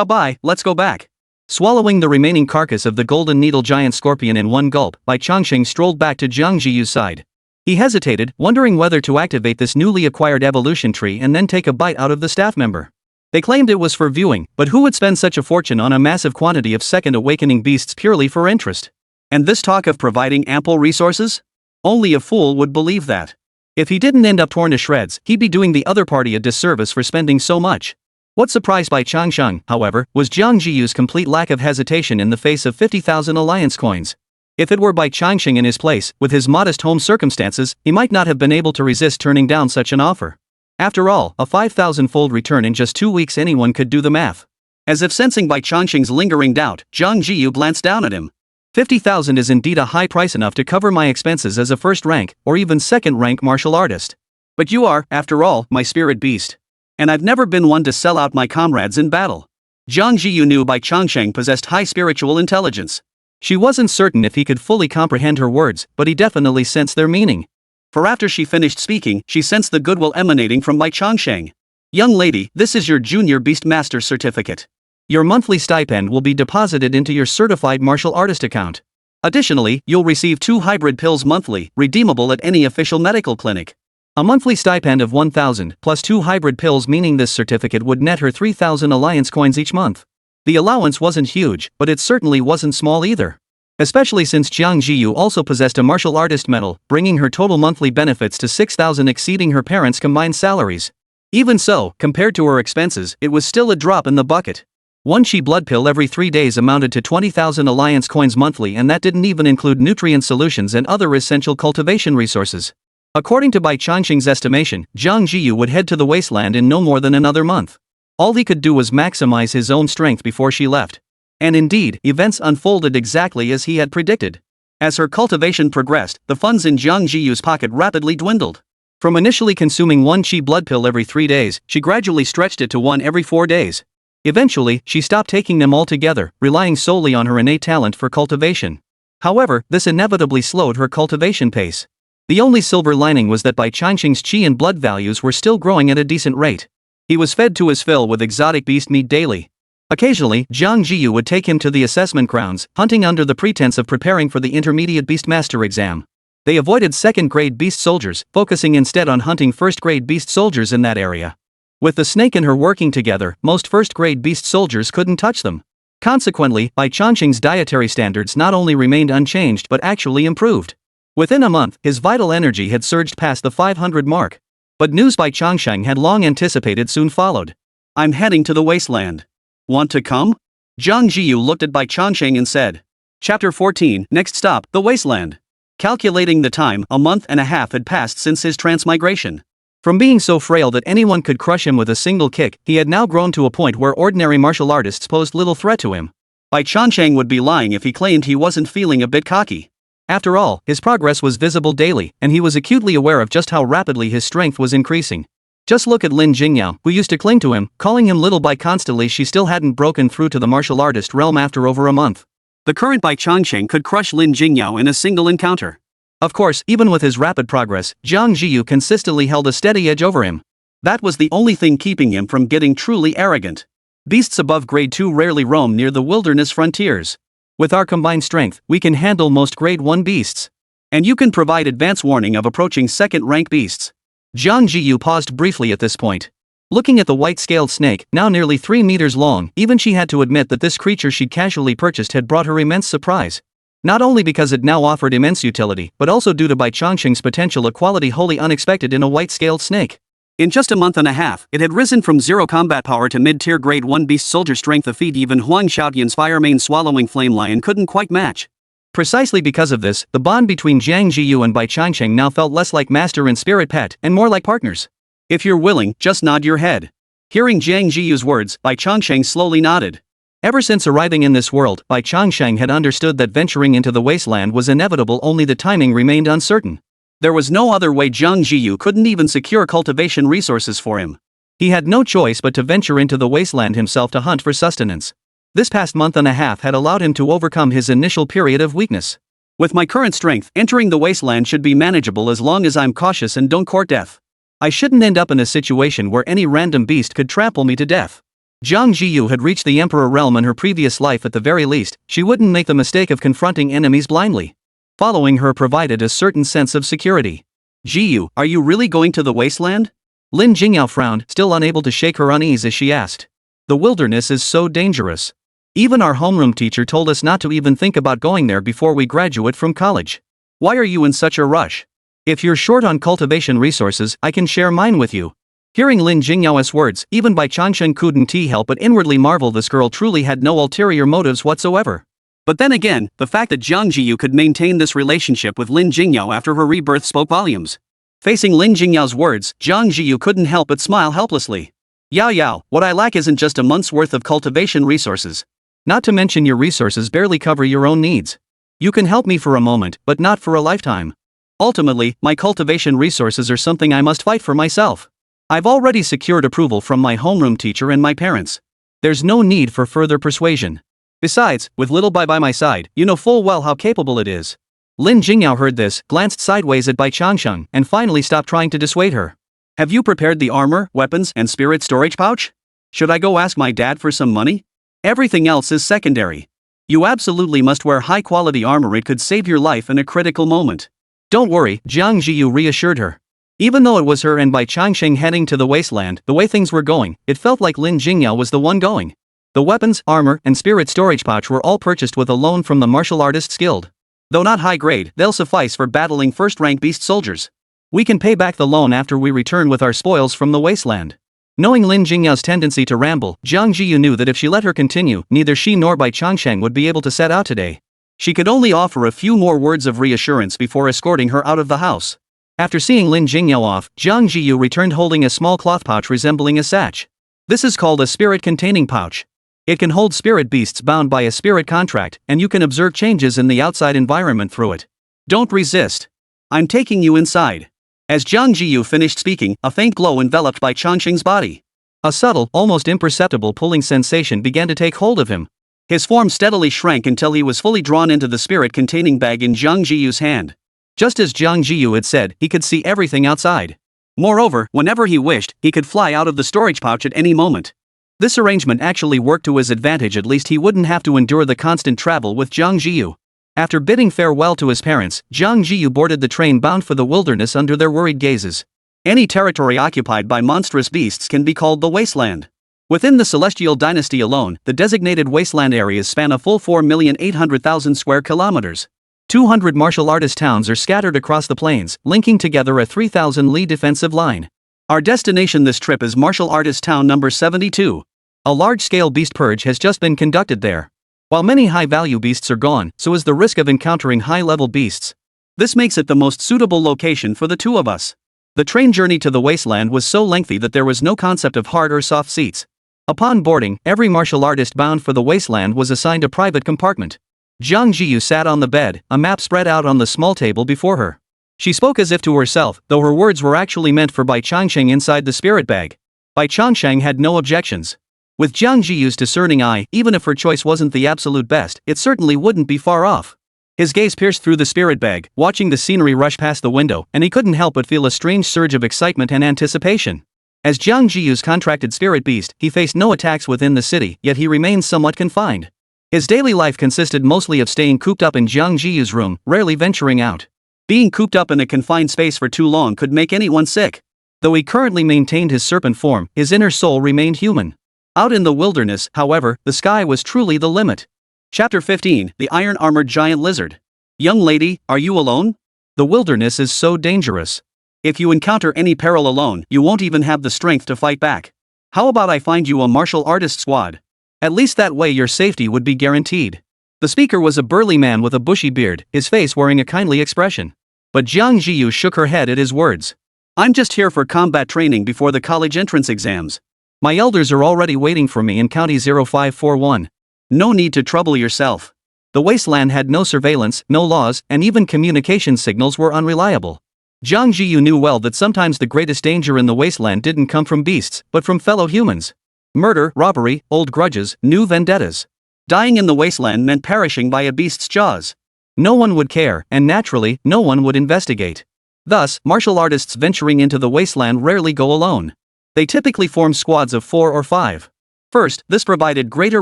Bai, let's go back. Swallowing the remaining carcass of the golden needle giant scorpion in one gulp, Bai Changsheng strolled back to Jiang Zhiyu's side. He hesitated, wondering whether to activate this newly acquired evolution tree and then take a bite out of the staff member. They claimed it was for viewing, but who would spend such a fortune on a massive quantity of second awakening beasts purely for interest? And this talk of providing ample resources? Only a fool would believe that. If he didn't end up torn to shreds, he'd be doing the other party a disservice for spending so much. What surprised Bai Changsheng, however, was Jiang Zhiyu's complete lack of hesitation in the face of 50,000 alliance coins. If it were Bai Changsheng in his place, with his modest home circumstances, he might not have been able to resist turning down such an offer. After all, a 5,000-fold return in just 2 weeks, anyone could do the math. As if sensing Bai Changsheng's lingering doubt, Jiang Zhiyu glanced down at him. 50,000 is indeed a high price, enough to cover my expenses as a first-rank, or even second-rank martial artist. But you are, after all, my spirit beast. And I've never been one to sell out my comrades in battle. Jiang Zhiyu knew Bai Changsheng possessed high spiritual intelligence. She wasn't certain if he could fully comprehend her words, but he definitely sensed their meaning. For after she finished speaking, she sensed the goodwill emanating from Bai Changsheng. Young lady, this is your junior Beastmaster certificate. Your monthly stipend will be deposited into your certified martial artist account. Additionally, you'll receive 2 hybrid pills monthly, redeemable at any official medical clinic. A monthly stipend of 1,000 plus 2 hybrid pills, meaning this certificate would net her 3,000 alliance coins each month. The allowance wasn't huge, but it certainly wasn't small either. Especially since Jiang Zhiyu also possessed a martial artist medal, bringing her total monthly benefits to 6,000, exceeding her parents' combined salaries. Even so, compared to her expenses, it was still a drop in the bucket. 1 chi blood pill every 3 days amounted to 20,000 alliance coins monthly, and that didn't even include nutrient solutions and other essential cultivation resources. According to Bai Changsheng's estimation, Jiang Zhiyu would head to the Wasteland in no more than another month. All he could do was maximize his own strength before she left. And indeed, events unfolded exactly as he had predicted. As her cultivation progressed, the funds in Jiang Zhiyu's pocket rapidly dwindled. From initially consuming 1 chi blood pill every 3 days, she gradually stretched it to 1 every 4 days. Eventually, she stopped taking them altogether, relying solely on her innate talent for cultivation. However, this inevitably slowed her cultivation pace. The only silver lining was that Bai Changsheng's chi and blood values were still growing at a decent rate. He was fed to his fill with exotic beast meat daily. Occasionally, Jiang Zhiyu would take him to the assessment grounds, hunting under the pretense of preparing for the intermediate Beastmaster exam. They avoided second-grade beast soldiers, focusing instead on hunting first-grade beast soldiers in that area. With the snake and her working together, most first-grade beast soldiers couldn't touch them. Consequently, Bai Changsheng's dietary standards not only remained unchanged but actually improved. Within a month, his vital energy had surged past the 500 mark. But news Bai Changsheng had long anticipated soon followed. I'm heading to the Wasteland. Want to come? Jiang Zhiyu looked at Bai Changsheng and said. Chapter 14, next stop, the Wasteland. Calculating the time, a month and a half had passed since his transmigration. From being so frail that anyone could crush him with a single kick, he had now grown to a point where ordinary martial artists posed little threat to him. Bai Changsheng would be lying if he claimed he wasn't feeling a bit cocky. After all, his progress was visible daily, and he was acutely aware of just how rapidly his strength was increasing. Just look at Lin Jingyao, who used to cling to him, calling him Little Bai constantly. She still hadn't broken through to the martial artist realm after over a month. The current Bai Changsheng could crush Lin Jingyao in a single encounter. Of course, even with his rapid progress, Jiang Zhiyu consistently held a steady edge over him. That was the only thing keeping him from getting truly arrogant. Beasts above grade 2 rarely roam near the wilderness frontiers. With our combined strength, we can handle most grade 1 beasts. And you can provide advance warning of approaching second-rank beasts. Jiang Zhiyu paused briefly at this point. Looking at the white-scaled snake, now nearly 3 meters long, even she had to admit that this creature she'd casually purchased had brought her immense surprise. Not only because it now offered immense utility, but also due to Bai Changsheng's potential, a quality wholly unexpected in a white-scaled snake. In just a month and a half, it had risen from 0 combat power to mid-tier grade 1 beast soldier strength, a feat even Huang Xiaodian's fire-mane swallowing flame lion couldn't quite match. Precisely because of this, the bond between Jiang Zhiyu and Bai Changsheng now felt less like master and spirit pet, and more like partners. If you're willing, just nod your head. Hearing Jiang Zhiyu's words, Bai Changsheng slowly nodded. Ever since arriving in this world, Bai Changsheng had understood that venturing into the Wasteland was inevitable, only the timing remained uncertain. There was no other way. Jiang Zhiyu couldn't even secure cultivation resources for him. He had no choice but to venture into the Wasteland himself to hunt for sustenance. This past month and a half had allowed him to overcome his initial period of weakness. With my current strength, entering the Wasteland should be manageable as long as I'm cautious and don't court death. I shouldn't end up in a situation where any random beast could trample me to death. Jiang Zhiyu had reached the Emperor realm in her previous life. At the very least, she wouldn't make the mistake of confronting enemies blindly. Following her provided a certain sense of security. Zhiyu, are you really going to the Wasteland? Lin Jingyao frowned, still unable to shake her unease as she asked. The wilderness is so dangerous. Even our homeroom teacher told us not to even think about going there before we graduate from college. Why are you in such a rush? If you're short on cultivation resources, I can share mine with you. Hearing Lin Jingyao's words, even Bai Changsheng couldn't help but inwardly marvel. This girl truly had no ulterior motives whatsoever. But then again, the fact that Jiang Zhiyu could maintain this relationship with Lin Jingyao after her rebirth spoke volumes. Facing Lin Jingyao's words, Jiang Zhiyu couldn't help but smile helplessly. Yao, what I lack isn't just a month's worth of cultivation resources. Not to mention your resources barely cover your own needs. You can help me for a moment, but not for a lifetime. Ultimately, my cultivation resources are something I must fight for myself. I've already secured approval from my homeroom teacher and my parents. There's no need for further persuasion. Besides, with little Bai by my side, you know full well how capable it is. Lin Jingyao heard this, glanced sideways at Bai Changsheng, and finally stopped trying to dissuade her. Have you prepared the armor, weapons, and spirit storage pouch? Should I go ask my dad for some money? Everything else is secondary. You absolutely must wear high-quality armor. It could save your life in a critical moment. Don't worry, Jiang Zhiyu reassured her. Even though it was her and Bai Changsheng heading to the Wasteland, the way things were going, it felt like Lin Jingyao was the one going. The weapons, armor, and spirit storage pouch were all purchased with a loan from the martial artists guild. Though not high grade, they'll suffice for battling first-rank beast soldiers. We can pay back the loan after we return with our spoils from the Wasteland. Knowing Lin Jingyao's tendency to ramble, Jiang Zhiyu knew that if she let her continue, neither she nor Bai Changsheng would be able to set out today. She could only offer a few more words of reassurance before escorting her out of the house. After seeing Lin Jingyao off, Jiang Zhiyu returned holding a small cloth pouch resembling a satch. This is called a spirit-containing pouch. It can hold spirit beasts bound by a spirit contract, and you can observe changes in the outside environment through it. Don't resist. I'm taking you inside. As Jiang Zhiyu finished speaking, a faint glow enveloped Bai Changsheng's body. A subtle, almost imperceptible pulling sensation began to take hold of him. His form steadily shrank until he was fully drawn into the spirit-containing bag in Jiang Zhiyu's hand. Just as Jiang Zhiyu had said, he could see everything outside. Moreover, whenever he wished, he could fly out of the storage pouch at any moment. This arrangement actually worked to his advantage. At least he wouldn't have to endure the constant travel with Jiang Zhiyu. After bidding farewell to his parents, Jiang Zhiyu boarded the train bound for the wilderness under their worried gazes. Any territory occupied by monstrous beasts can be called the Wasteland. Within the Celestial Dynasty alone, the designated Wasteland areas span a full 4,800,000 square kilometers. 200 martial artist towns are scattered across the plains, linking together a 3,000-li defensive line. Our destination this trip is Martial Artist Town number 72. A large-scale beast purge has just been conducted there. While many high-value beasts are gone, so is the risk of encountering high-level beasts. This makes it the most suitable location for the two of us. The train journey to the Wasteland was so lengthy that there was no concept of hard or soft seats. Upon boarding, every martial artist bound for the Wasteland was assigned a private compartment. Jiang Zhiyu sat on the bed, a map spread out on the small table before her. She spoke as if to herself, though her words were actually meant for Bai Changsheng inside the spirit bag. Bai Changsheng had no objections. With Jiang Zhiyu's discerning eye, even if her choice wasn't the absolute best, it certainly wouldn't be far off. His gaze pierced through the spirit bag, watching the scenery rush past the window, and he couldn't help but feel a strange surge of excitement and anticipation. As Jiang Zhiyu's contracted spirit beast, he faced no attacks within the city, yet he remained somewhat confined. His daily life consisted mostly of staying cooped up in Jiang Zhiyu's room, rarely venturing out. Being cooped up in a confined space for too long could make anyone sick. Though he currently maintained his serpent form, his inner soul remained human. Out in the wilderness, however, the sky was truly the limit. Chapter 15, The Iron-Armored Giant Lizard. Young lady, are you alone? The wilderness is so dangerous. If you encounter any peril alone, you won't even have the strength to fight back. How about I find you a martial artist squad? At least that way your safety would be guaranteed. The speaker was a burly man with a bushy beard, his face wearing a kindly expression. But Jiang Zhiyu shook her head at his words. I'm just here for combat training before the college entrance exams. My elders are already waiting for me in County 0541. No need to trouble yourself. The Wasteland had no surveillance, no laws, and even communication signals were unreliable. Jiang Zhiyu knew well that sometimes the greatest danger in the Wasteland didn't come from beasts, but from fellow humans. Murder, robbery, old grudges, new vendettas. Dying in the Wasteland meant perishing by a beast's jaws. No one would care, and naturally, no one would investigate. Thus, martial artists venturing into the Wasteland rarely go alone. They typically form squads of 4 or 5. First, this provided greater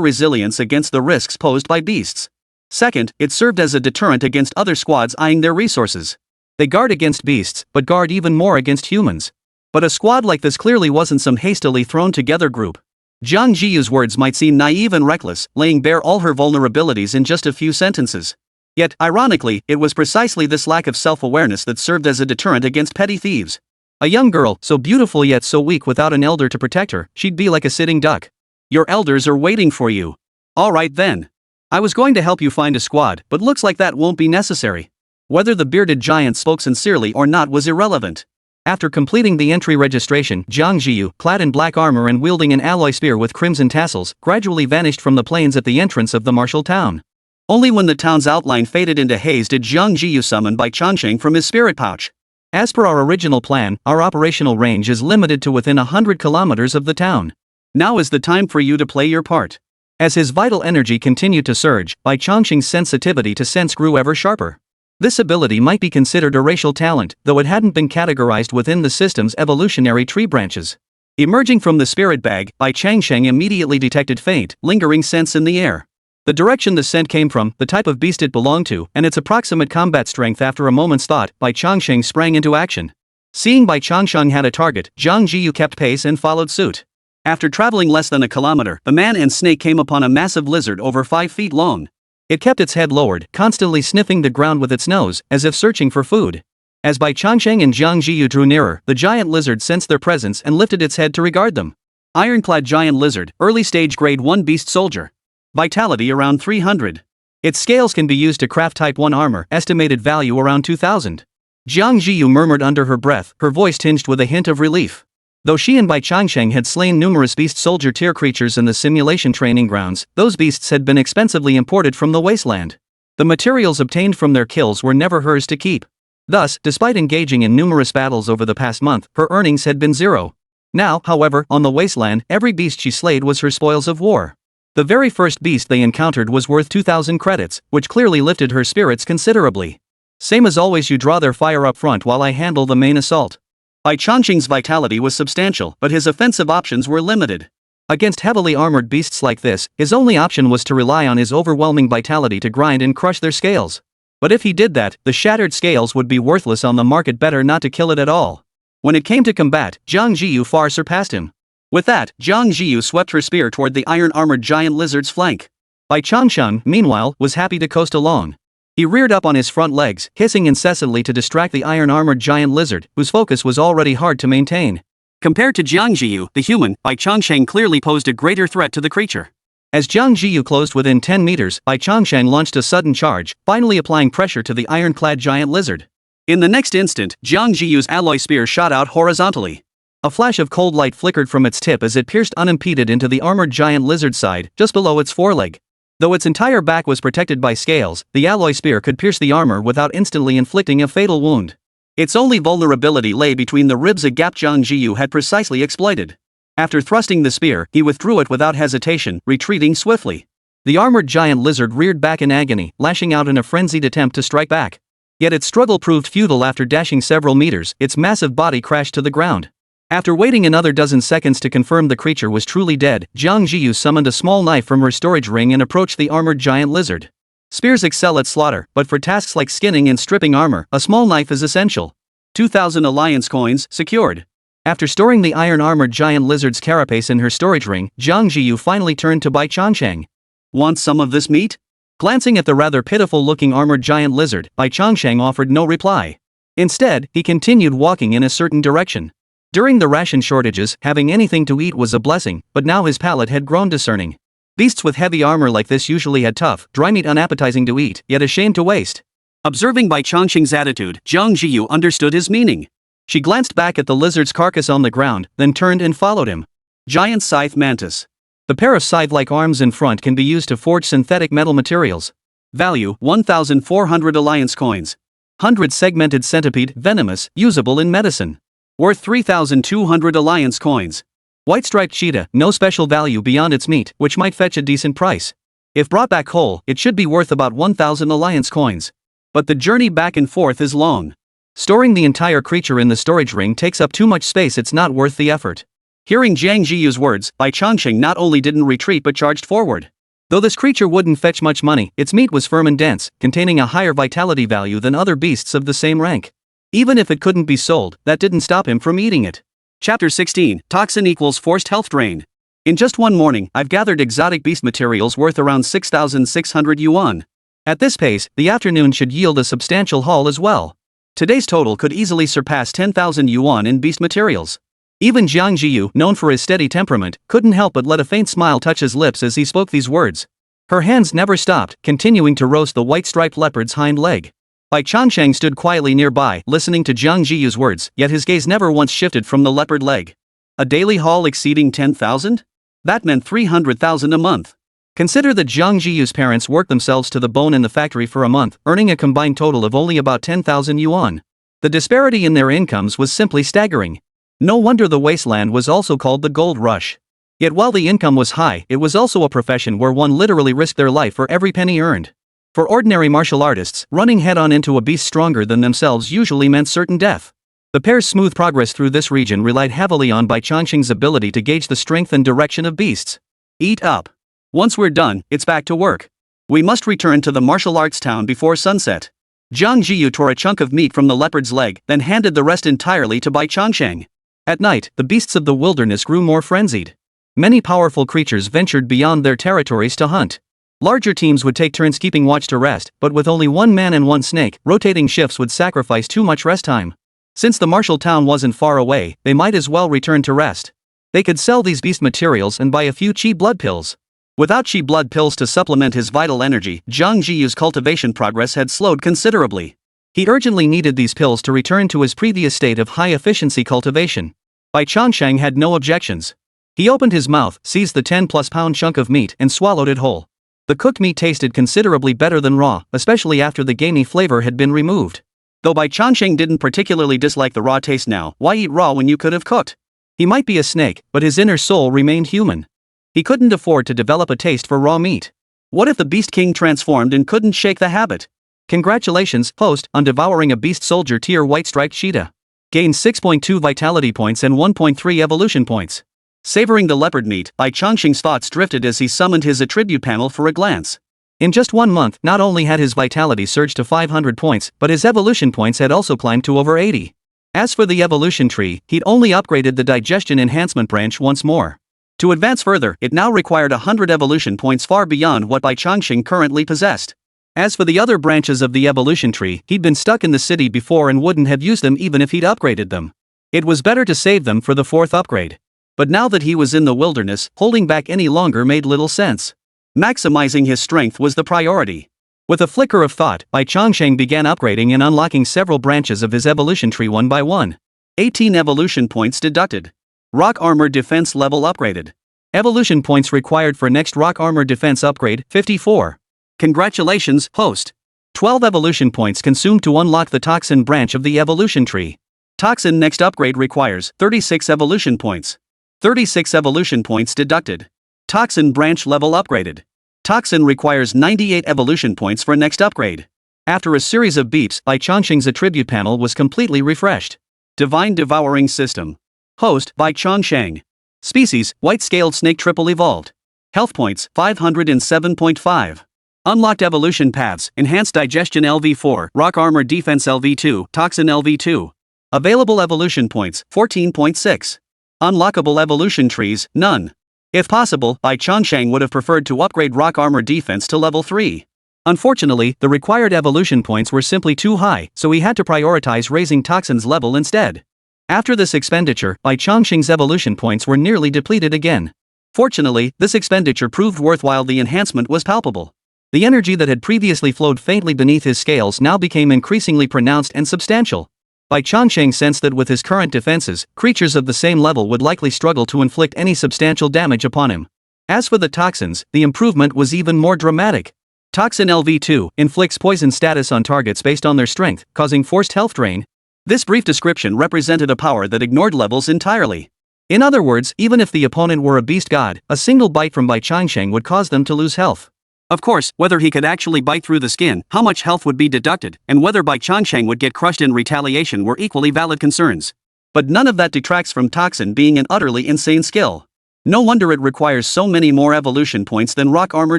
resilience against the risks posed by beasts. Second, it served as a deterrent against other squads eyeing their resources. They guard against beasts, but guard even more against humans. But a squad like this clearly wasn't some hastily thrown together group. Jiang Zhiyu's words might seem naive and reckless, laying bare all her vulnerabilities in just a few sentences. Yet, ironically, it was precisely this lack of self-awareness that served as a deterrent against petty thieves. A young girl, so beautiful yet so weak without an elder to protect her, she'd be like a sitting duck. Your elders are waiting for you. Alright then. I was going to help you find a squad, but looks like that won't be necessary. Whether the bearded giant spoke sincerely or not was irrelevant. After completing the entry registration, Jiang Zhiyu, clad in black armor and wielding an alloy spear with crimson tassels, gradually vanished from the plains at the entrance of the martial town. Only when the town's outline faded into haze did Jiang Zhiyu summon Bai Changsheng from his spirit pouch. As per our original plan, our operational range is limited to within 100 kilometers of the town. Now is the time for you to play your part. As his vital energy continued to surge, Bai Changsheng's sensitivity to sense grew ever sharper. This ability might be considered a racial talent, though it hadn't been categorized within the system's evolutionary tree branches. Emerging from the spirit bag, Bai Changsheng immediately detected faint, lingering scents in the air. The direction the scent came from, the type of beast it belonged to, and its approximate combat strength. After a moment's thought, Bai Changsheng sprang into action. Seeing Bai Changsheng had a target, Jiang Zhiyu kept pace and followed suit. After traveling less than a kilometer, the man and snake came upon a massive lizard over 5 feet long. It kept its head lowered, constantly sniffing the ground with its nose, as if searching for food. As Bai Changsheng and Jiang Zhiyu drew nearer, the giant lizard sensed their presence and lifted its head to regard them. Ironclad giant lizard, early stage grade 1 beast soldier. Vitality around 300. Its scales can be used to craft type 1 armor, estimated value around 2,000. Jiang Zhiyu murmured under her breath, her voice tinged with a hint of relief. Though she and Bai Changsheng had slain numerous beast soldier tier creatures in the simulation training grounds, those beasts had been expensively imported from the Wasteland. The materials obtained from their kills were never hers to keep. Thus, despite engaging in numerous battles over the past month, her earnings had been zero. Now, however, on the Wasteland, every beast she slayed was her spoils of war. The very first beast they encountered was worth 2,000 credits, which clearly lifted her spirits considerably. Same as always, you draw their fire up front while I handle the main assault. Bai Changsheng's vitality was substantial, but his offensive options were limited. Against heavily armored beasts like this, his only option was to rely on his overwhelming vitality to grind and crush their scales. But if he did that, the shattered scales would be worthless on the market. Better not to kill it at all. When it came to combat, Jiang Zhiyu far surpassed him. With that, Jiang Zhiyu swept her spear toward the iron-armored giant lizard's flank. Bai Changsheng, meanwhile, was happy to coast along. He reared up on his front legs, hissing incessantly to distract the iron-armored giant lizard, whose focus was already hard to maintain. Compared to Jiang Zhiyu, the human, Bai Changsheng clearly posed a greater threat to the creature. As Jiang Zhiyu closed within 10 meters, Bai Changsheng launched a sudden charge, finally applying pressure to the ironclad giant lizard. In the next instant, Jiang Zhiyu's alloy spear shot out horizontally. A flash of cold light flickered from its tip as it pierced unimpeded into the armored giant lizard's side, just below its foreleg. Though its entire back was protected by scales, the alloy spear could pierce the armor without instantly inflicting a fatal wound. Its only vulnerability lay between the ribs, a gap Jiang Zhiyu had precisely exploited. After thrusting the spear, he withdrew it without hesitation, retreating swiftly. The armored giant lizard reared back in agony, lashing out in a frenzied attempt to strike back. Yet its struggle proved futile. After dashing several meters, its massive body crashed to the ground. After waiting another dozen seconds to confirm the creature was truly dead, Jiang Zhiyu summoned a small knife from her storage ring and approached the armored giant lizard. Spears excel at slaughter, but for tasks like skinning and stripping armor, a small knife is essential. 2,000 alliance coins secured. After storing the iron-armored giant lizard's carapace in her storage ring, Jiang Zhiyu finally turned to Bai Changsheng. "Want some of this meat?" Glancing at the rather pitiful-looking armored giant lizard, Bai Changsheng offered no reply. Instead, he continued walking in a certain direction. During the ration shortages, having anything to eat was a blessing, but now his palate had grown discerning. Beasts with heavy armor like this usually had tough, dry meat unappetizing to eat, yet a shame to waste. Observing Bai Changsheng's attitude, Jiang Zhiyu understood his meaning. She glanced back at the lizard's carcass on the ground, then turned and followed him. Giant Scythe Mantis. The pair of scythe-like arms in front can be used to forge synthetic metal materials. Value, 1,400 alliance coins. 100 segmented centipede, venomous, usable in medicine. Worth 3,200 alliance coins. White striped cheetah, no special value beyond its meat, which might fetch a decent price. If brought back whole, it should be worth about 1,000 alliance coins. But the journey back and forth is long. Storing the entire creature in the storage ring takes up too much space. It's not worth the effort. Hearing Jiang Zhiyu's words, Bai Changsheng not only didn't retreat but charged forward. Though this creature wouldn't fetch much money, its meat was firm and dense, containing a higher vitality value than other beasts of the same rank. Even if it couldn't be sold, that didn't stop him from eating it. Chapter 16, Toxin equals Forced Health Drain. In just one morning, I've gathered exotic beast materials worth around 6,600 yuan. At this pace, the afternoon should yield a substantial haul as well. Today's total could easily surpass 10,000 yuan in beast materials. Even Jiang Zhiyu, known for his steady temperament, couldn't help but let a faint smile touch his lips as he spoke these words. Her hands never stopped, continuing to roast the white-striped leopard's hind leg. Bai Changsheng stood quietly nearby, listening to Jiang Zhiyu's words, yet his gaze never once shifted from the leopard leg. A daily haul exceeding 10,000? That meant 300,000 a month. Consider that Jiang Zhiyu's parents worked themselves to the bone in the factory for a month, earning a combined total of only about 10,000 yuan. The disparity in their incomes was simply staggering. No wonder the Wasteland was also called the Gold Rush. Yet while the income was high, it was also a profession where one literally risked their life for every penny earned. For ordinary martial artists, running head-on into a beast stronger than themselves usually meant certain death. The pair's smooth progress through this region relied heavily on Bai Changsheng's ability to gauge the strength and direction of beasts. Eat up. Once we're done, it's back to work. We must return to the martial arts town before sunset. Jiang Zhiyu tore a chunk of meat from the leopard's leg, then handed the rest entirely to Bai Changsheng. At night, the beasts of the wilderness grew more frenzied. Many powerful creatures ventured beyond their territories to hunt. Larger teams would take turns keeping watch to rest, but with only one man and one snake, rotating shifts would sacrifice too much rest time. Since the martial town wasn't far away, they might as well return to rest. They could sell these beast materials and buy a few cheap blood pills. Without cheap blood pills to supplement his vital energy, Jiang Zhiyu's cultivation progress had slowed considerably. He urgently needed these pills to return to his previous state of high-efficiency cultivation. Bai Changsheng had no objections. He opened his mouth, seized the 10-plus-pound chunk of meat, and swallowed it whole. The cooked meat tasted considerably better than raw, especially after the gamey flavor had been removed. Though Bai Changsheng didn't particularly dislike the raw taste now, why eat raw when you could have cooked? He might be a snake, but his inner soul remained human. He couldn't afford to develop a taste for raw meat. What if the Beast King transformed and couldn't shake the habit? Congratulations, host, on devouring a Beast Soldier tier white-striped cheetah. Gain 6.2 vitality points and 1.3 evolution points. Savoring the leopard meat, Bai Changsheng's thoughts drifted as he summoned his attribute panel for a glance. In just 1 month, not only had his vitality surged to 500 points, but his evolution points had also climbed to over 80. As for the evolution tree, he'd only upgraded the digestion enhancement branch once more. To advance further, it now required 100 evolution points, far beyond what Bai Changsheng currently possessed. As for the other branches of the evolution tree, he'd been stuck in the city before and wouldn't have used them even if he'd upgraded them. It was better to save them for the 4th upgrade. But now that he was in the wilderness, holding back any longer made little sense. Maximizing his strength was the priority. With a flicker of thought, Bai Changsheng began upgrading and unlocking several branches of his evolution tree one by one. 18 evolution points deducted. Rock armor defense level upgraded. Evolution points required for next rock armor defense upgrade, 54. Congratulations, host. 12 evolution points consumed to unlock the toxin branch of the evolution tree. Toxin next upgrade requires 36 evolution points. 36 evolution points deducted. Toxin branch level upgraded. Toxin requires 98 evolution points for next upgrade. After a series of beeps, Bai Changsheng's attribute panel was completely refreshed. Devouring System. Host, Bai Changsheng. Species, white-scaled snake triple evolved. Health points, 507.5. Unlocked evolution paths, enhanced digestion LV4, rock armor defense LV2, toxin LV2. Available evolution points, 14.6. Unlockable evolution trees, none. If possible, Bai Changsheng would have preferred to upgrade rock armor defense to level 3. Unfortunately, the required evolution points were simply too high, so he had to prioritize raising toxin's level instead. After this expenditure, Bai Changsheng's evolution points were nearly depleted again. Fortunately, this expenditure proved worthwhile. The enhancement was palpable. The energy that had previously flowed faintly beneath his scales now became increasingly pronounced and substantial. Bai Changsheng sensed that with his current defenses, creatures of the same level would likely struggle to inflict any substantial damage upon him. As for the toxins, the improvement was even more dramatic. Toxin LV2 inflicts poison status on targets based on their strength, causing forced health drain. This brief description represented a power that ignored levels entirely. In other words, even if the opponent were a beast god, a single bite from Bai Changsheng would cause them to lose health. Of course, whether he could actually bite through the skin, how much health would be deducted, and whether Bai Changsheng would get crushed in retaliation were equally valid concerns. But none of that detracts from Toxin being an utterly insane skill. No wonder it requires so many more evolution points than rock armor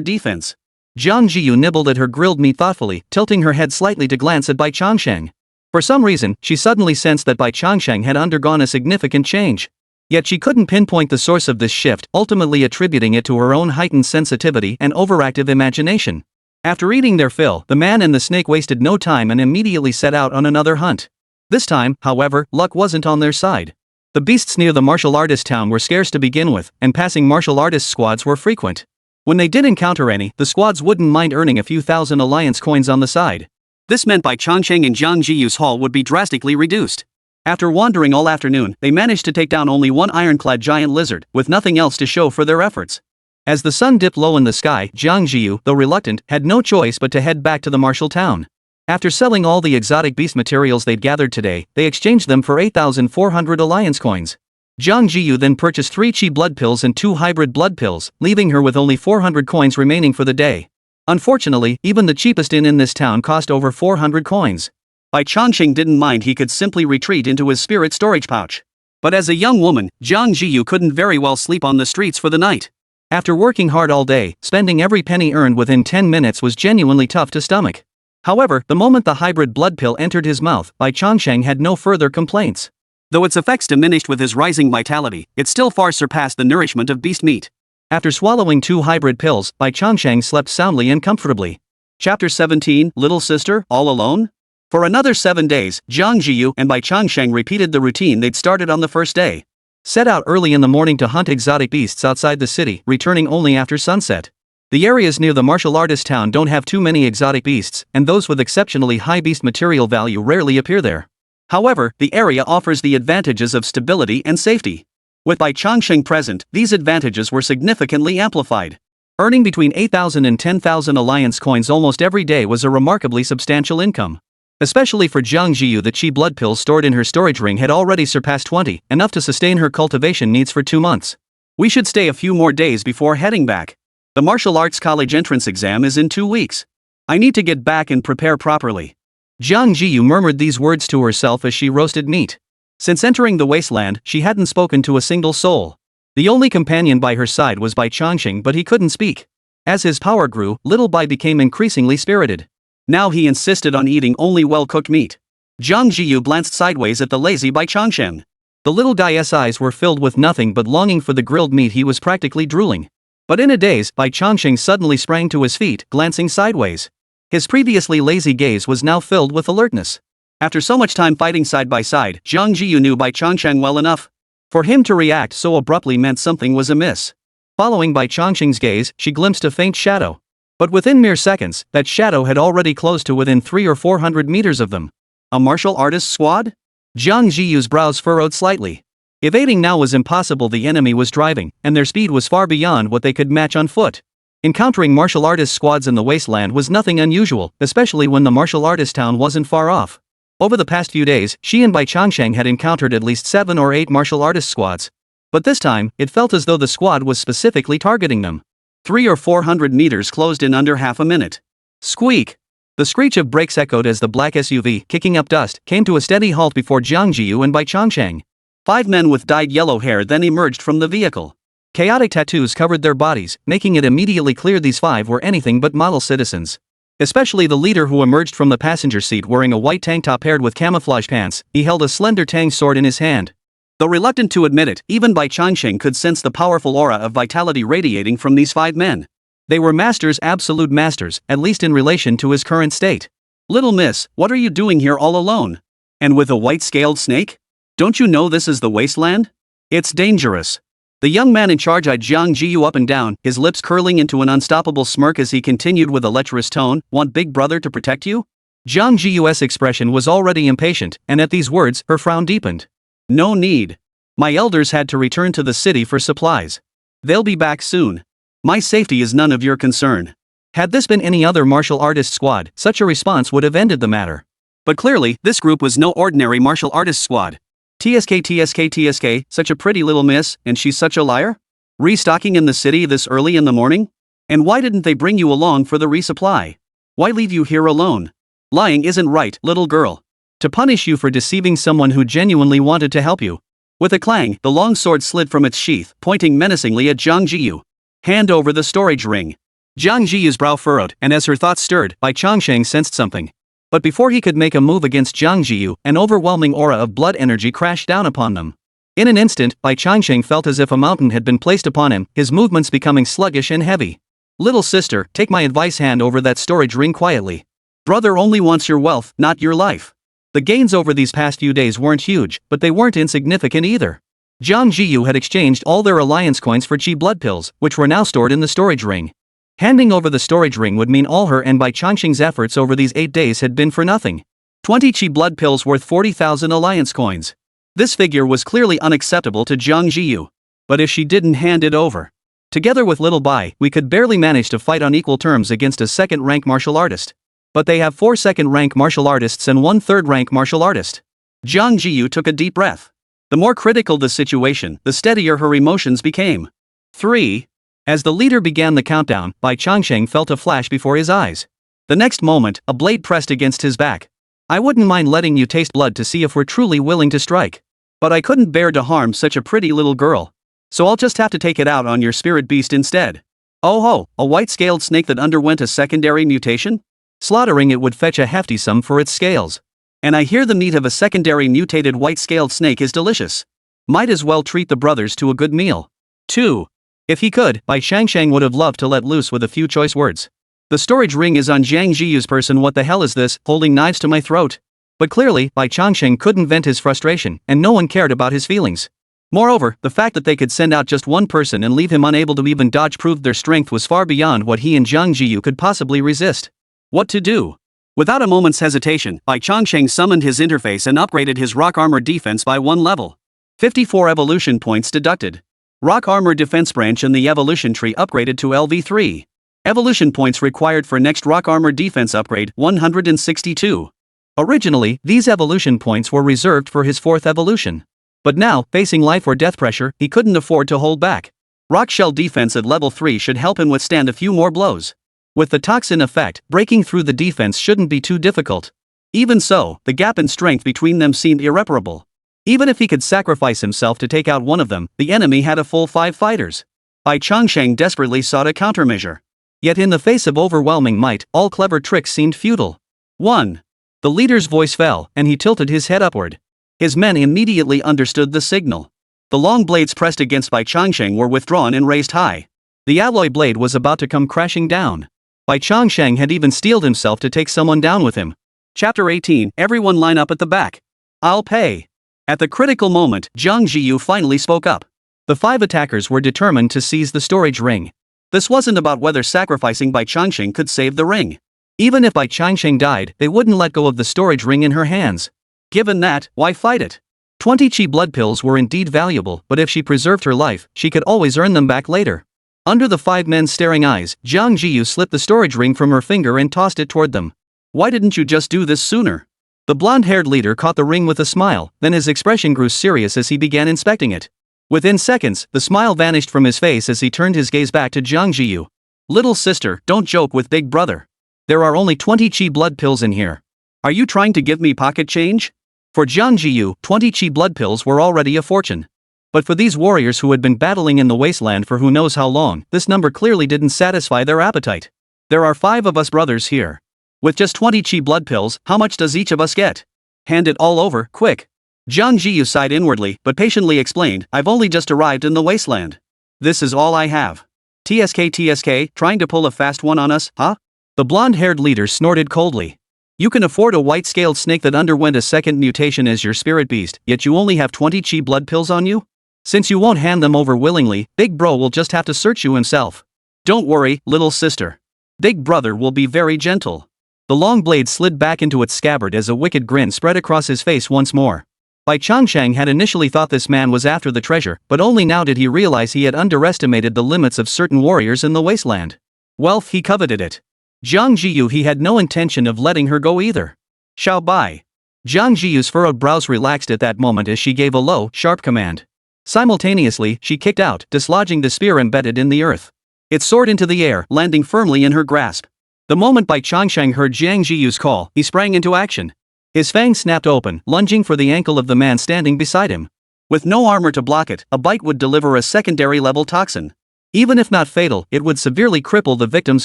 defense. Jiang Zhiyu nibbled at her grilled meat thoughtfully, tilting her head slightly to glance at Bai Changsheng. For some reason, she suddenly sensed that Bai Changsheng had undergone a significant change. Yet she couldn't pinpoint the source of this shift, ultimately attributing it to her own heightened sensitivity and overactive imagination. After eating their fill, the man and the snake wasted no time and immediately set out on another hunt. This time, however, luck wasn't on their side. The beasts near the martial artist town were scarce to begin with, and passing martial artist squads were frequent. When they did encounter any, the squads wouldn't mind earning a few thousand alliance coins on the side. This meant Bai Changsheng and Jiang Zhiyu's haul would be drastically reduced. After wandering all afternoon, they managed to take down only one ironclad giant lizard, with nothing else to show for their efforts. As the sun dipped low in the sky, Jiang Zhiyu, though reluctant, had no choice but to head back to the martial town. After selling all the exotic beast materials they'd gathered today, they exchanged them for 8,400 alliance coins. Jiang Zhiyu then purchased 3 chi blood pills and 2 hybrid blood pills, leaving her with only 400 coins remaining for the day. Unfortunately, even the cheapest inn in this town cost over 400 coins. Bai Changsheng didn't mind. He could simply retreat into his spirit storage pouch. But as a young woman, Jiang Zhiyu couldn't very well sleep on the streets for the night. After working hard all day, spending every penny earned within 10 minutes was genuinely tough to stomach. However, the moment the hybrid blood pill entered his mouth, Bai Changsheng had no further complaints. Though its effects diminished with his rising vitality, it still far surpassed the nourishment of beast meat. After swallowing 2 hybrid pills, Bai Changsheng slept soundly and comfortably. Chapter 17, Little Sister, All Alone? For another 7 days, Jiang Zhiyu and Bai Changsheng repeated the routine they'd started on the first day. Set out early in the morning to hunt exotic beasts outside the city, returning only after sunset. The areas near the martial artist town don't have too many exotic beasts, and those with exceptionally high beast material value rarely appear there. However, the area offers the advantages of stability and safety. With Bai Changsheng present, these advantages were significantly amplified. Earning between 8,000 and 10,000 alliance coins almost every day was a remarkably substantial income. Especially for Jiang Zhiyu, the chi blood pills stored in her storage ring had already surpassed 20, enough to sustain her cultivation needs for 2 months. We should stay a few more days before heading back. The martial arts college entrance exam is in 2 weeks. I need to get back and prepare properly. Jiang Zhiyu murmured these words to herself as she roasted meat. Since entering the Wasteland, she hadn't spoken to a single soul. The only companion by her side was Bai Changsheng, but he couldn't speak. As his power grew, little Bai became increasingly spirited. Now he insisted on eating only well-cooked meat. Jiang Zhiyu glanced sideways at the lazy Bai Changsheng. The little guy's eyes were filled with nothing but longing for the grilled meat. He was practically drooling. But in a daze, Bai Changsheng suddenly sprang to his feet, glancing sideways. His previously lazy gaze was now filled with alertness. After so much time fighting side by side, Jiang Zhiyu knew Bai Changsheng well enough. For him to react so abruptly meant something was amiss. Following Bai Changsheng's gaze, she glimpsed a faint shadow. But within mere seconds, that shadow had already closed to within 300 or 400 meters of them. A martial artist squad? Jiang Zhiyu's brows furrowed slightly. Evading now was impossible. The enemy was driving, and their speed was far beyond what they could match on foot. Encountering martial artist squads in the Wasteland was nothing unusual, especially when the martial artist town wasn't far off. Over the past few days, she and Bai Changsheng had encountered at least 7 or 8 martial artist squads. But this time, it felt as though the squad was specifically targeting them. 300 or 400 meters closed in under half a minute. Squeak! The screech of brakes echoed as the black SUV, kicking up dust, came to a steady halt before Jiang Zhiyu and Bai Changsheng. 5 men with dyed yellow hair then emerged from the vehicle. Chaotic tattoos covered their bodies, making it immediately clear these 5 were anything but model citizens. Especially the leader, who emerged from the passenger seat wearing a white tank top paired with camouflage pants. He held a slender tang sword in his hand. Though reluctant to admit it, even Bai Changsheng could sense the powerful aura of vitality radiating from these 5 men. They were masters, absolute masters, at least in relation to his current state. "Little miss, what are you doing here all alone? And with a white-scaled snake? Don't you know this is the Wasteland? It's dangerous." The young man in charge eyed Jiang Zhiyu up and down, his lips curling into an unstoppable smirk as he continued with a lecherous tone, "Want Big Brother to protect you?" Jiang Zhiyu's expression was already impatient, and at these words, her frown deepened. "No need. My elders had to return to the city for supplies. They'll be back soon. My safety is none of your concern." Had this been any other martial artist squad, such a response would have ended the matter. But clearly, this group was no ordinary martial artist squad. TSK, such a pretty little miss, and she's such a liar? Restocking in the city this early in the morning? And why didn't they bring you along for the resupply? Why leave you here alone? Lying isn't right, little girl. To punish you for deceiving someone who genuinely wanted to help you. With a clang, the long sword slid from its sheath, pointing menacingly at Jiang Zhiyu. "Hand over the storage ring." Jiang Zhiyu's brow furrowed, and as her thoughts stirred, Bai Changsheng sensed something. But before he could make a move against Jiang Zhiyu, an overwhelming aura of blood energy crashed down upon them. In an instant, Bai Changsheng felt as if a mountain had been placed upon him, his movements becoming sluggish and heavy. "Little sister, take my advice, hand over that storage ring quietly. Brother only wants your wealth, not your life." The gains over these past few days weren't huge, but they weren't insignificant either. Jiang Zhiyu had exchanged all their alliance coins for chi blood pills, which were now stored in the storage ring. Handing over the storage ring would mean all her and Bai Changsheng's efforts over these 8 days had been for nothing. 20 chi blood pills worth 40,000 alliance coins. This figure was clearly unacceptable to Jiang Zhiyu. But if she didn't hand it over, together with little Bai, we could barely manage to fight on equal terms against a second-rank martial artist. But they have 4 second-rank martial artists and 1 third-rank martial artist. Jiang Zhiyu took a deep breath. The more critical the situation, the steadier her emotions became. 3. As the leader began the countdown, Bai Changsheng felt a flash before his eyes. The next moment, a blade pressed against his back. "I wouldn't mind letting you taste blood to see if we're truly willing to strike. But I couldn't bear to harm such a pretty little girl. So I'll just have to take it out on your spirit beast instead." "Oh ho, a white-scaled snake that underwent a secondary mutation? Slaughtering it would fetch a hefty sum for its scales. And I hear the meat of a secondary mutated white-scaled snake is delicious. Might as well treat the brothers to a good meal." 2. If he could, Bai Changsheng would have loved to let loose with a few choice words. "The storage ring is on Jiang Zhiyu's person. What the hell is this, holding knives to my throat?" But clearly, Bai Changsheng couldn't vent his frustration, and no one cared about his feelings. Moreover, the fact that they could send out just one person and leave him unable to even dodge proved their strength was far beyond what he and Jiang Zhiyu could possibly resist. What to do? Without a moment's hesitation, Bai Changsheng summoned his interface and upgraded his rock armor defense by 1 level. 54 evolution points deducted. Rock armor defense branch in the evolution tree upgraded to LV3. Evolution points required for next rock armor defense upgrade, 162. Originally, these evolution points were reserved for his 4th evolution. But now, facing life or death pressure, he couldn't afford to hold back. Rock shell defense at level 3 should help him withstand a few more blows. With the toxin effect, breaking through the defense shouldn't be too difficult. Even so, the gap in strength between them seemed irreparable. Even if he could sacrifice himself to take out one of them, the enemy had a full 5 fighters. Bai Changsheng desperately sought a countermeasure. Yet in the face of overwhelming might, all clever tricks seemed futile. 1. The leader's voice fell, and he tilted his head upward. His men immediately understood the signal. The long blades pressed against Bai Changsheng were withdrawn and raised high. The alloy blade was about to come crashing down. Bai Changsheng had even steeled himself to take someone down with him. Chapter 18, everyone line up at the back. I'll pay. At the critical moment, Jiang Zhiyu finally spoke up. The 5 attackers were determined to seize the storage ring. This wasn't about whether sacrificing Bai Changsheng could save the ring. Even if Bai Changsheng died, they wouldn't let go of the storage ring in her hands. Given that, why fight it? 20 chi blood pills were indeed valuable, but if she preserved her life, she could always earn them back later. Under the 5 men's staring eyes, Jiang Zhiyu slipped the storage ring from her finger and tossed it toward them. "Why didn't you just do this sooner?" The blonde-haired leader caught the ring with a smile, then his expression grew serious as he began inspecting it. Within seconds, the smile vanished from his face as he turned his gaze back to Jiang Zhiyu. Little sister, don't joke with big brother. There are only 20 chi blood pills in here. Are you trying to give me pocket change? For Jiang Zhiyu, 20 chi blood pills were already a fortune. But for these warriors who had been battling in the Wasteland for who knows how long, this number clearly didn't satisfy their appetite. There are 5 of us brothers here. With just 20 chi blood pills, how much does each of us get? Hand it all over, quick. Jiang Zhiyu sighed inwardly, but patiently explained, I've only just arrived in the Wasteland. This is all I have. TSK, trying to pull a fast one on us, huh? The blonde-haired leader snorted coldly. You can afford a white-scaled snake that underwent a second mutation as your spirit beast, yet you only have 20 chi blood pills on you? Since you won't hand them over willingly, Big Bro will just have to search you himself. Don't worry, little sister. Big Brother will be very gentle. The long blade slid back into its scabbard as a wicked grin spread across his face once more. Bai Changsheng had initially thought this man was after the treasure, but only now did he realize he had underestimated the limits of certain warriors in the Wasteland. Wealth, he coveted it. Jiang Zhiyu, he had no intention of letting her go either. Xiao Bai. Jiang Zhiyu's furrowed brows relaxed at that moment as she gave a low, sharp command. Simultaneously, she kicked out, dislodging the spear embedded in the earth. It soared into the air, landing firmly in her grasp. The moment Bai Changsheng heard Jiang Zhiyu's call, he sprang into action. His fangs snapped open, lunging for the ankle of the man standing beside him. With no armor to block it, a bite would deliver a secondary level toxin. Even if not fatal, it would severely cripple the victim's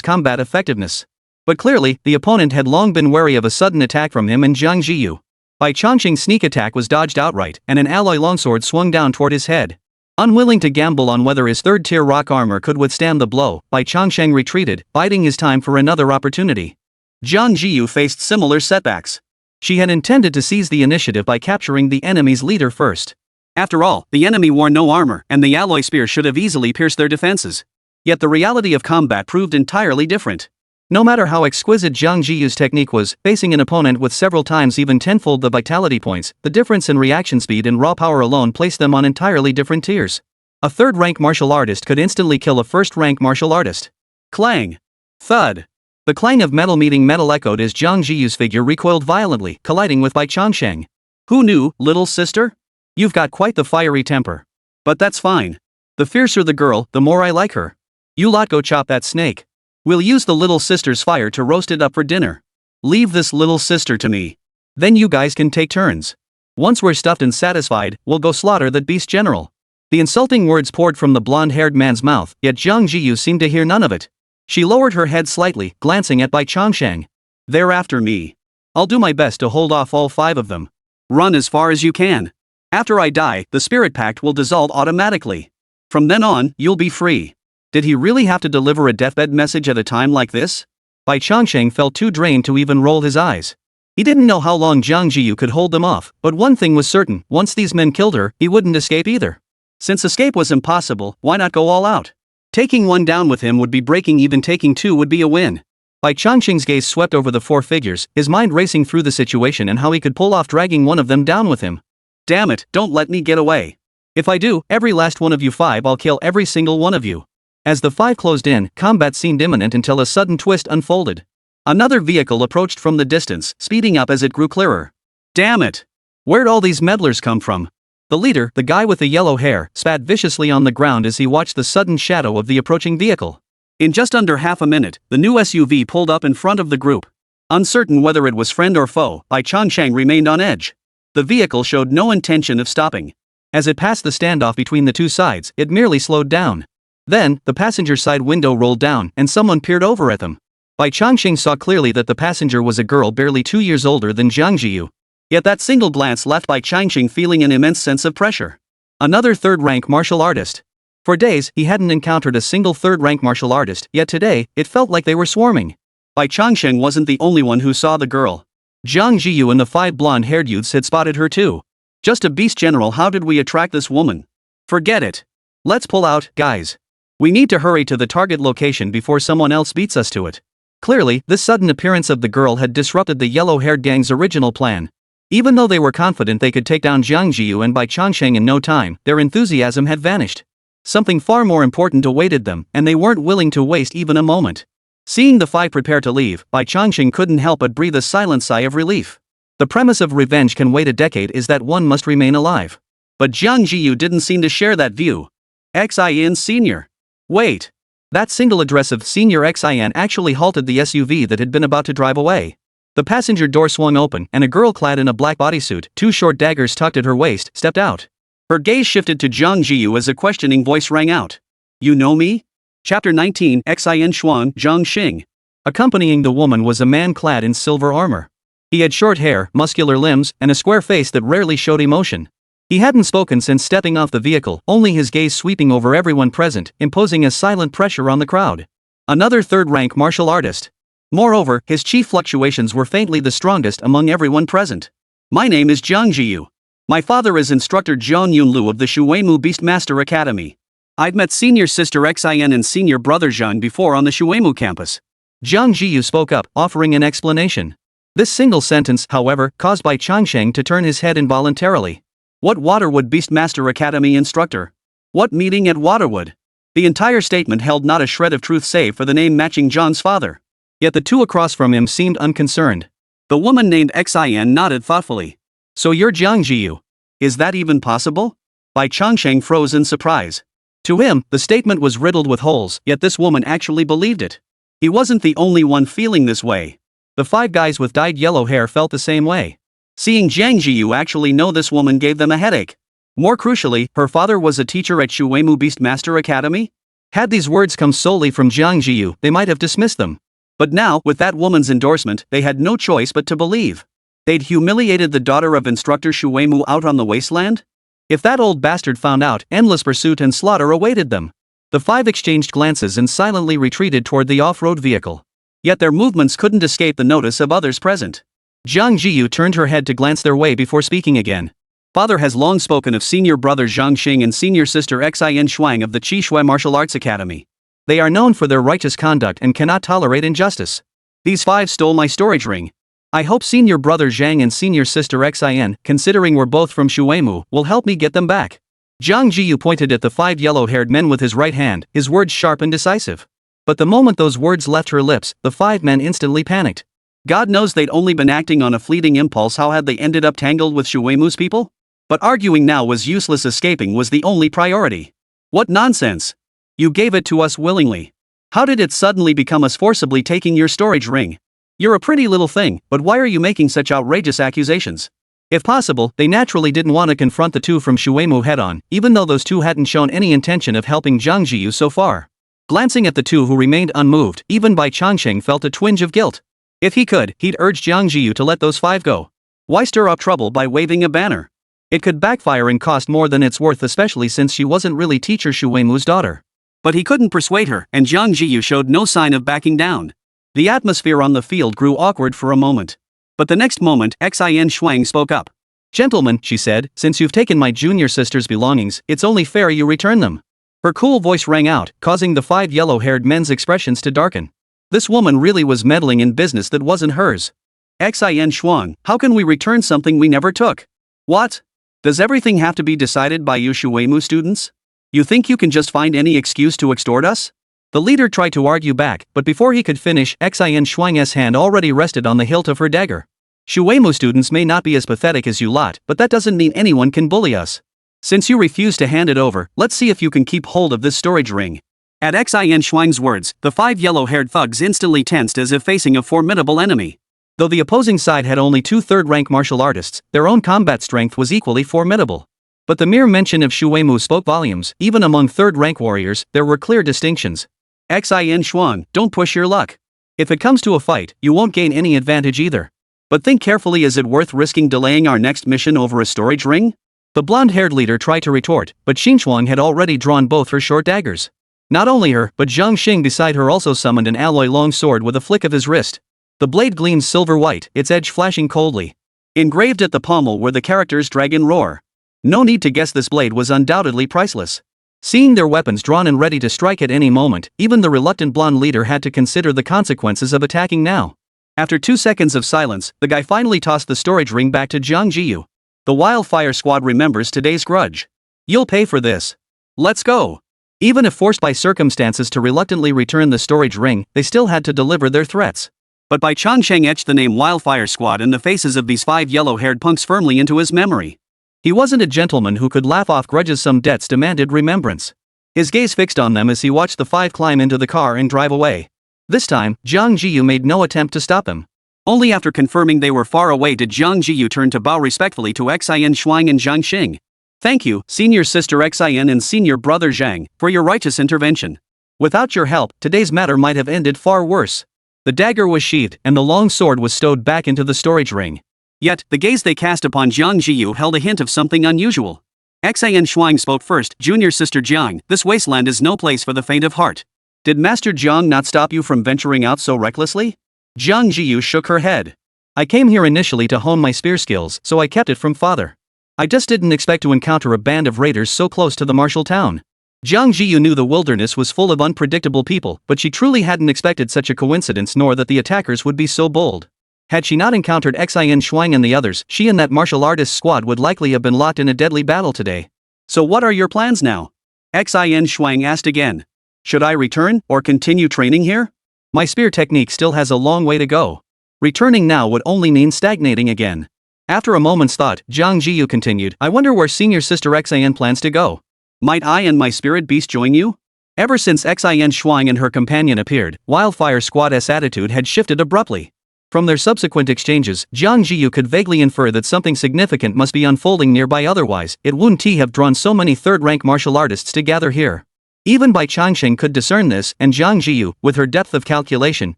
combat effectiveness. But clearly, the opponent had long been wary of a sudden attack from him and Jiang Zhiyu. Bai Changsheng's sneak attack was dodged outright, and an alloy longsword swung down toward his head. Unwilling to gamble on whether his third-tier rock armor could withstand the blow, Bai Changsheng retreated, biding his time for another opportunity. Jiang Zhiyu faced similar setbacks. She had intended to seize the initiative by capturing the enemy's leader first. After all, the enemy wore no armor, and the alloy spear should have easily pierced their defenses. Yet the reality of combat proved entirely different. No matter how exquisite Jiang Zhiyu's technique was, facing an opponent with several times even tenfold the vitality points, the difference in reaction speed and raw power alone placed them on entirely different tiers. A third-rank martial artist could instantly kill a first-rank martial artist. Clang! Thud! The clang of metal meeting metal echoed as Jiang Zhiyu's figure recoiled violently, colliding with Bai Changsheng. Who knew, little sister? You've got quite the fiery temper. But that's fine. The fiercer the girl, the more I like her. You lot go chop that snake. We'll use the little sister's fire to roast it up for dinner. Leave this little sister to me. Then you guys can take turns. Once we're stuffed and satisfied, we'll go slaughter that beast general. The insulting words poured from the blonde-haired man's mouth, yet Jiang Zhiyu seemed to hear none of it. She lowered her head slightly, glancing at Bai Changsheng. They're after me. I'll do my best to hold off all 5 of them. Run as far as you can. After I die, the spirit pact will dissolve automatically. From then on, you'll be free. Did he really have to deliver a deathbed message at a time like this? Bai Changsheng felt too drained to even roll his eyes. He didn't know how long Jiang Zhiyu could hold them off, but one thing was certain, once these men killed her, he wouldn't escape either. Since escape was impossible, why not go all out? Taking one down with him would be breaking even, taking 2 would be a win. Bai Changsheng's gaze swept over the 4 figures, his mind racing through the situation and how he could pull off dragging one of them down with him. Damn it, don't let me get away. If I do, every last one of you 5, I'll kill every single one of you. As the 5 closed in, combat seemed imminent until a sudden twist unfolded. Another vehicle approached from the distance, speeding up as it grew clearer. Damn it! Where'd all these meddlers come from? The leader, the guy with the yellow hair, spat viciously on the ground as he watched the sudden shadow of the approaching vehicle. In just under half a minute, the new SUV pulled up in front of the group. Uncertain whether it was friend or foe, Bai Changsheng remained on edge. The vehicle showed no intention of stopping. As it passed the standoff between the 2 sides, it merely slowed down. Then, the passenger side window rolled down, and someone peered over at them. Bai Changsheng saw clearly that the passenger was a girl barely 2 years older than Jiang Zhiyu. Yet that single glance left Bai Changsheng feeling an immense sense of pressure. Another third-rank martial artist. For days, he hadn't encountered a single third-rank martial artist, yet today, it felt like they were swarming. Bai Changsheng wasn't the only one who saw the girl. Jiang Zhiyu and the 5 blonde-haired youths had spotted her too. Just a beast general, how did we attract this woman? Forget it. Let's pull out, guys. We need to hurry to the target location before someone else beats us to it. Clearly, this sudden appearance of the girl had disrupted the yellow-haired gang's original plan. Even though they were confident they could take down Jiang Zhiyu and Bai Changsheng in no time, their enthusiasm had vanished. Something far more important awaited them, and they weren't willing to waste even a moment. Seeing the 5 prepare to leave, Bai Changsheng couldn't help but breathe a silent sigh of relief. The premise of revenge can wait a decade is that one must remain alive. But Jiang Zhiyu didn't seem to share that view. Xin Senior. Wait. That single address of Senior Xin actually halted the SUV that had been about to drive away. The passenger door swung open and a girl clad in a black bodysuit, two short daggers tucked at her waist, stepped out. Her gaze shifted to Jiang Zhiyu as a questioning voice rang out. You know me? Chapter 19 Xin Xuan Zhangxing. Accompanying the woman was a man clad in silver armor. He had short hair, muscular limbs, and a square face that rarely showed emotion. He hadn't spoken since stepping off the vehicle, only his gaze sweeping over everyone present, imposing a silent pressure on the crowd. Another third-rank martial artist. Moreover, his chi fluctuations were faintly the strongest among everyone present. My name is Jiang Zhiyu. My father is instructor Zhang Yunlu of the Shuimu Beastmaster Academy. I'd met senior sister Xin and senior brother Zhang before on the Shuimu campus. Jiang Zhiyu spoke up, offering an explanation. This single sentence, however, caused Bai Changsheng to turn his head involuntarily. What Waterwood Beastmaster Academy instructor? What meeting at Waterwood? The entire statement held not a shred of truth save for the name matching John's father. Yet the two across from him seemed unconcerned. The woman named Xin nodded thoughtfully. So you're Jiang Zhiyu. Is that even possible? Bai Changsheng froze in surprise. To him, the statement was riddled with holes, yet this woman actually believed it. He wasn't the only one feeling this way. The five guys with dyed yellow hair felt the same way. Seeing Jiang Zhiyu actually know this woman gave them a headache. More crucially, her father was a teacher at Shuimu Beastmaster Academy? Had these words come solely from Jiang Zhiyu, they might have dismissed them. But now, with that woman's endorsement, they had no choice but to believe. They'd humiliated the daughter of instructor Shuimu out on the Wasteland? If that old bastard found out, endless pursuit and slaughter awaited them. The five exchanged glances and silently retreated toward the off-road vehicle. Yet their movements couldn't escape the notice of others present. Jiang Zhiyu turned her head to glance their way before speaking again. Father has long spoken of senior brother Zhangxing and senior sister Xin Shuang of the Qishui Martial Arts Academy. They are known for their righteous conduct and cannot tolerate injustice. These five stole my storage ring. I hope senior brother Zhang and senior sister Xin, considering we're both from Shuimu, will help me get them back. Jiang Zhiyu pointed at the five yellow-haired men with his right hand, his words sharp and decisive. But the moment those words left her lips, the five men instantly panicked. God knows they'd only been acting on a fleeting impulse. How had they ended up tangled with Shuimu's people? But arguing now was useless. Escaping was the only priority. What nonsense! You gave it to us willingly. How did it suddenly become us forcibly taking your storage ring? You're a pretty little thing, but why are you making such outrageous accusations? If possible, they naturally didn't want to confront the two from Shuimu head-on, even though those two hadn't shown any intention of helping Jiang Zhiyu so far. Glancing at the two who remained unmoved, even Bai Changsheng felt a twinge of guilt. If he could, he'd urge Jiang Zhiyu to let those five go. Why stir up trouble by waving a banner? It could backfire and cost more than it's worth, especially since she wasn't really teacher Shuimu's daughter. But he couldn't persuade her, and Jiang Zhiyu showed no sign of backing down. The atmosphere on the field grew awkward for a moment. But the next moment, Xin Shuang spoke up. Gentlemen, she said, since you've taken my junior sister's belongings, it's only fair you return them. Her cool voice rang out, causing the five yellow-haired men's expressions to darken. This woman really was meddling in business that wasn't hers. Xin Shuang, how can we return something we never took? What? Does everything have to be decided by you Shuimu students? You think you can just find any excuse to extort us? The leader tried to argue back, but before he could finish, Xin Shuang's hand already rested on the hilt of her dagger. Shuimu students may not be as pathetic as you lot, but that doesn't mean anyone can bully us. Since you refuse to hand it over, let's see if you can keep hold of this storage ring. At Xin Shuang's words, the five yellow-haired thugs instantly tensed as if facing a formidable enemy. Though the opposing side had only two third-rank martial artists, their own combat strength was equally formidable. But the mere mention of Shuimu spoke volumes. Even among third-rank warriors, there were clear distinctions. Xin Shuang, don't push your luck. If it comes to a fight, you won't gain any advantage either. But think carefully, is it worth risking delaying our next mission over a storage ring? The blonde-haired leader tried to retort, but Xinchuang had already drawn both her short daggers. Not only her, but Zhangxing beside her also summoned an alloy long sword with a flick of his wrist. The blade gleamed silver-white, its edge flashing coldly. Engraved at the pommel were the characters Dragon Roar. No need to guess this blade was undoubtedly priceless. Seeing their weapons drawn and ready to strike at any moment, even the reluctant blonde leader had to consider the consequences of attacking now. After 2 seconds of silence, the guy finally tossed the storage ring back to Jiang Zhiyu. The Wildfire squad remembers today's grudge. You'll pay for this. Let's go. Even if forced by circumstances to reluctantly return the storage ring, they still had to deliver their threats. But Bai Changsheng etched the name Wildfire Squad and the faces of these five yellow-haired punks firmly into his memory. He wasn't a gentleman who could laugh off grudges some debts demanded remembrance. His gaze fixed on them as he watched the five climb into the car and drive away. This time, Jiang Zhiyu made no attempt to stop him. Only after confirming they were far away did Jiang Zhiyu turn to bow respectfully to Xin Shuang and Zhangxing. Thank you, senior sister Xin and senior brother Zhang, for your righteous intervention. Without your help, today's matter might have ended far worse. The dagger was sheathed and the long sword was stowed back into the storage ring. Yet, the gaze they cast upon Jiang Zhiyu held a hint of something unusual. Xin Shuang spoke first. Junior sister Jiang, this wasteland is no place for the faint of heart. Did Master Jiang not stop you from venturing out so recklessly? Jiang Zhiyu shook her head. I came here initially to hone my spear skills, so I kept it from father. I just didn't expect to encounter a band of raiders so close to the martial town. Jiang Zhiyu knew the wilderness was full of unpredictable people, but she truly hadn't expected such a coincidence nor that the attackers would be so bold. Had she not encountered Xin Shuang and the others, she and that martial artist squad would likely have been locked in a deadly battle today. So what are your plans now? Xin Shuang asked again. Should I return, or continue training here? My spear technique still has a long way to go. Returning now would only mean stagnating again. After a moment's thought, Jiang Zhiyu continued, I wonder where senior sister Xin plans to go. Might I and my spirit beast join you? Ever since Xin Shuang and her companion appeared, Wildfire Squad's attitude had shifted abruptly. From their subsequent exchanges, Jiang Zhiyu could vaguely infer that something significant must be unfolding nearby, otherwise, it wouldn't have drawn so many third-rank martial artists to gather here. Even Bai Changsheng could discern this, and Jiang Zhiyu, with her depth of calculation,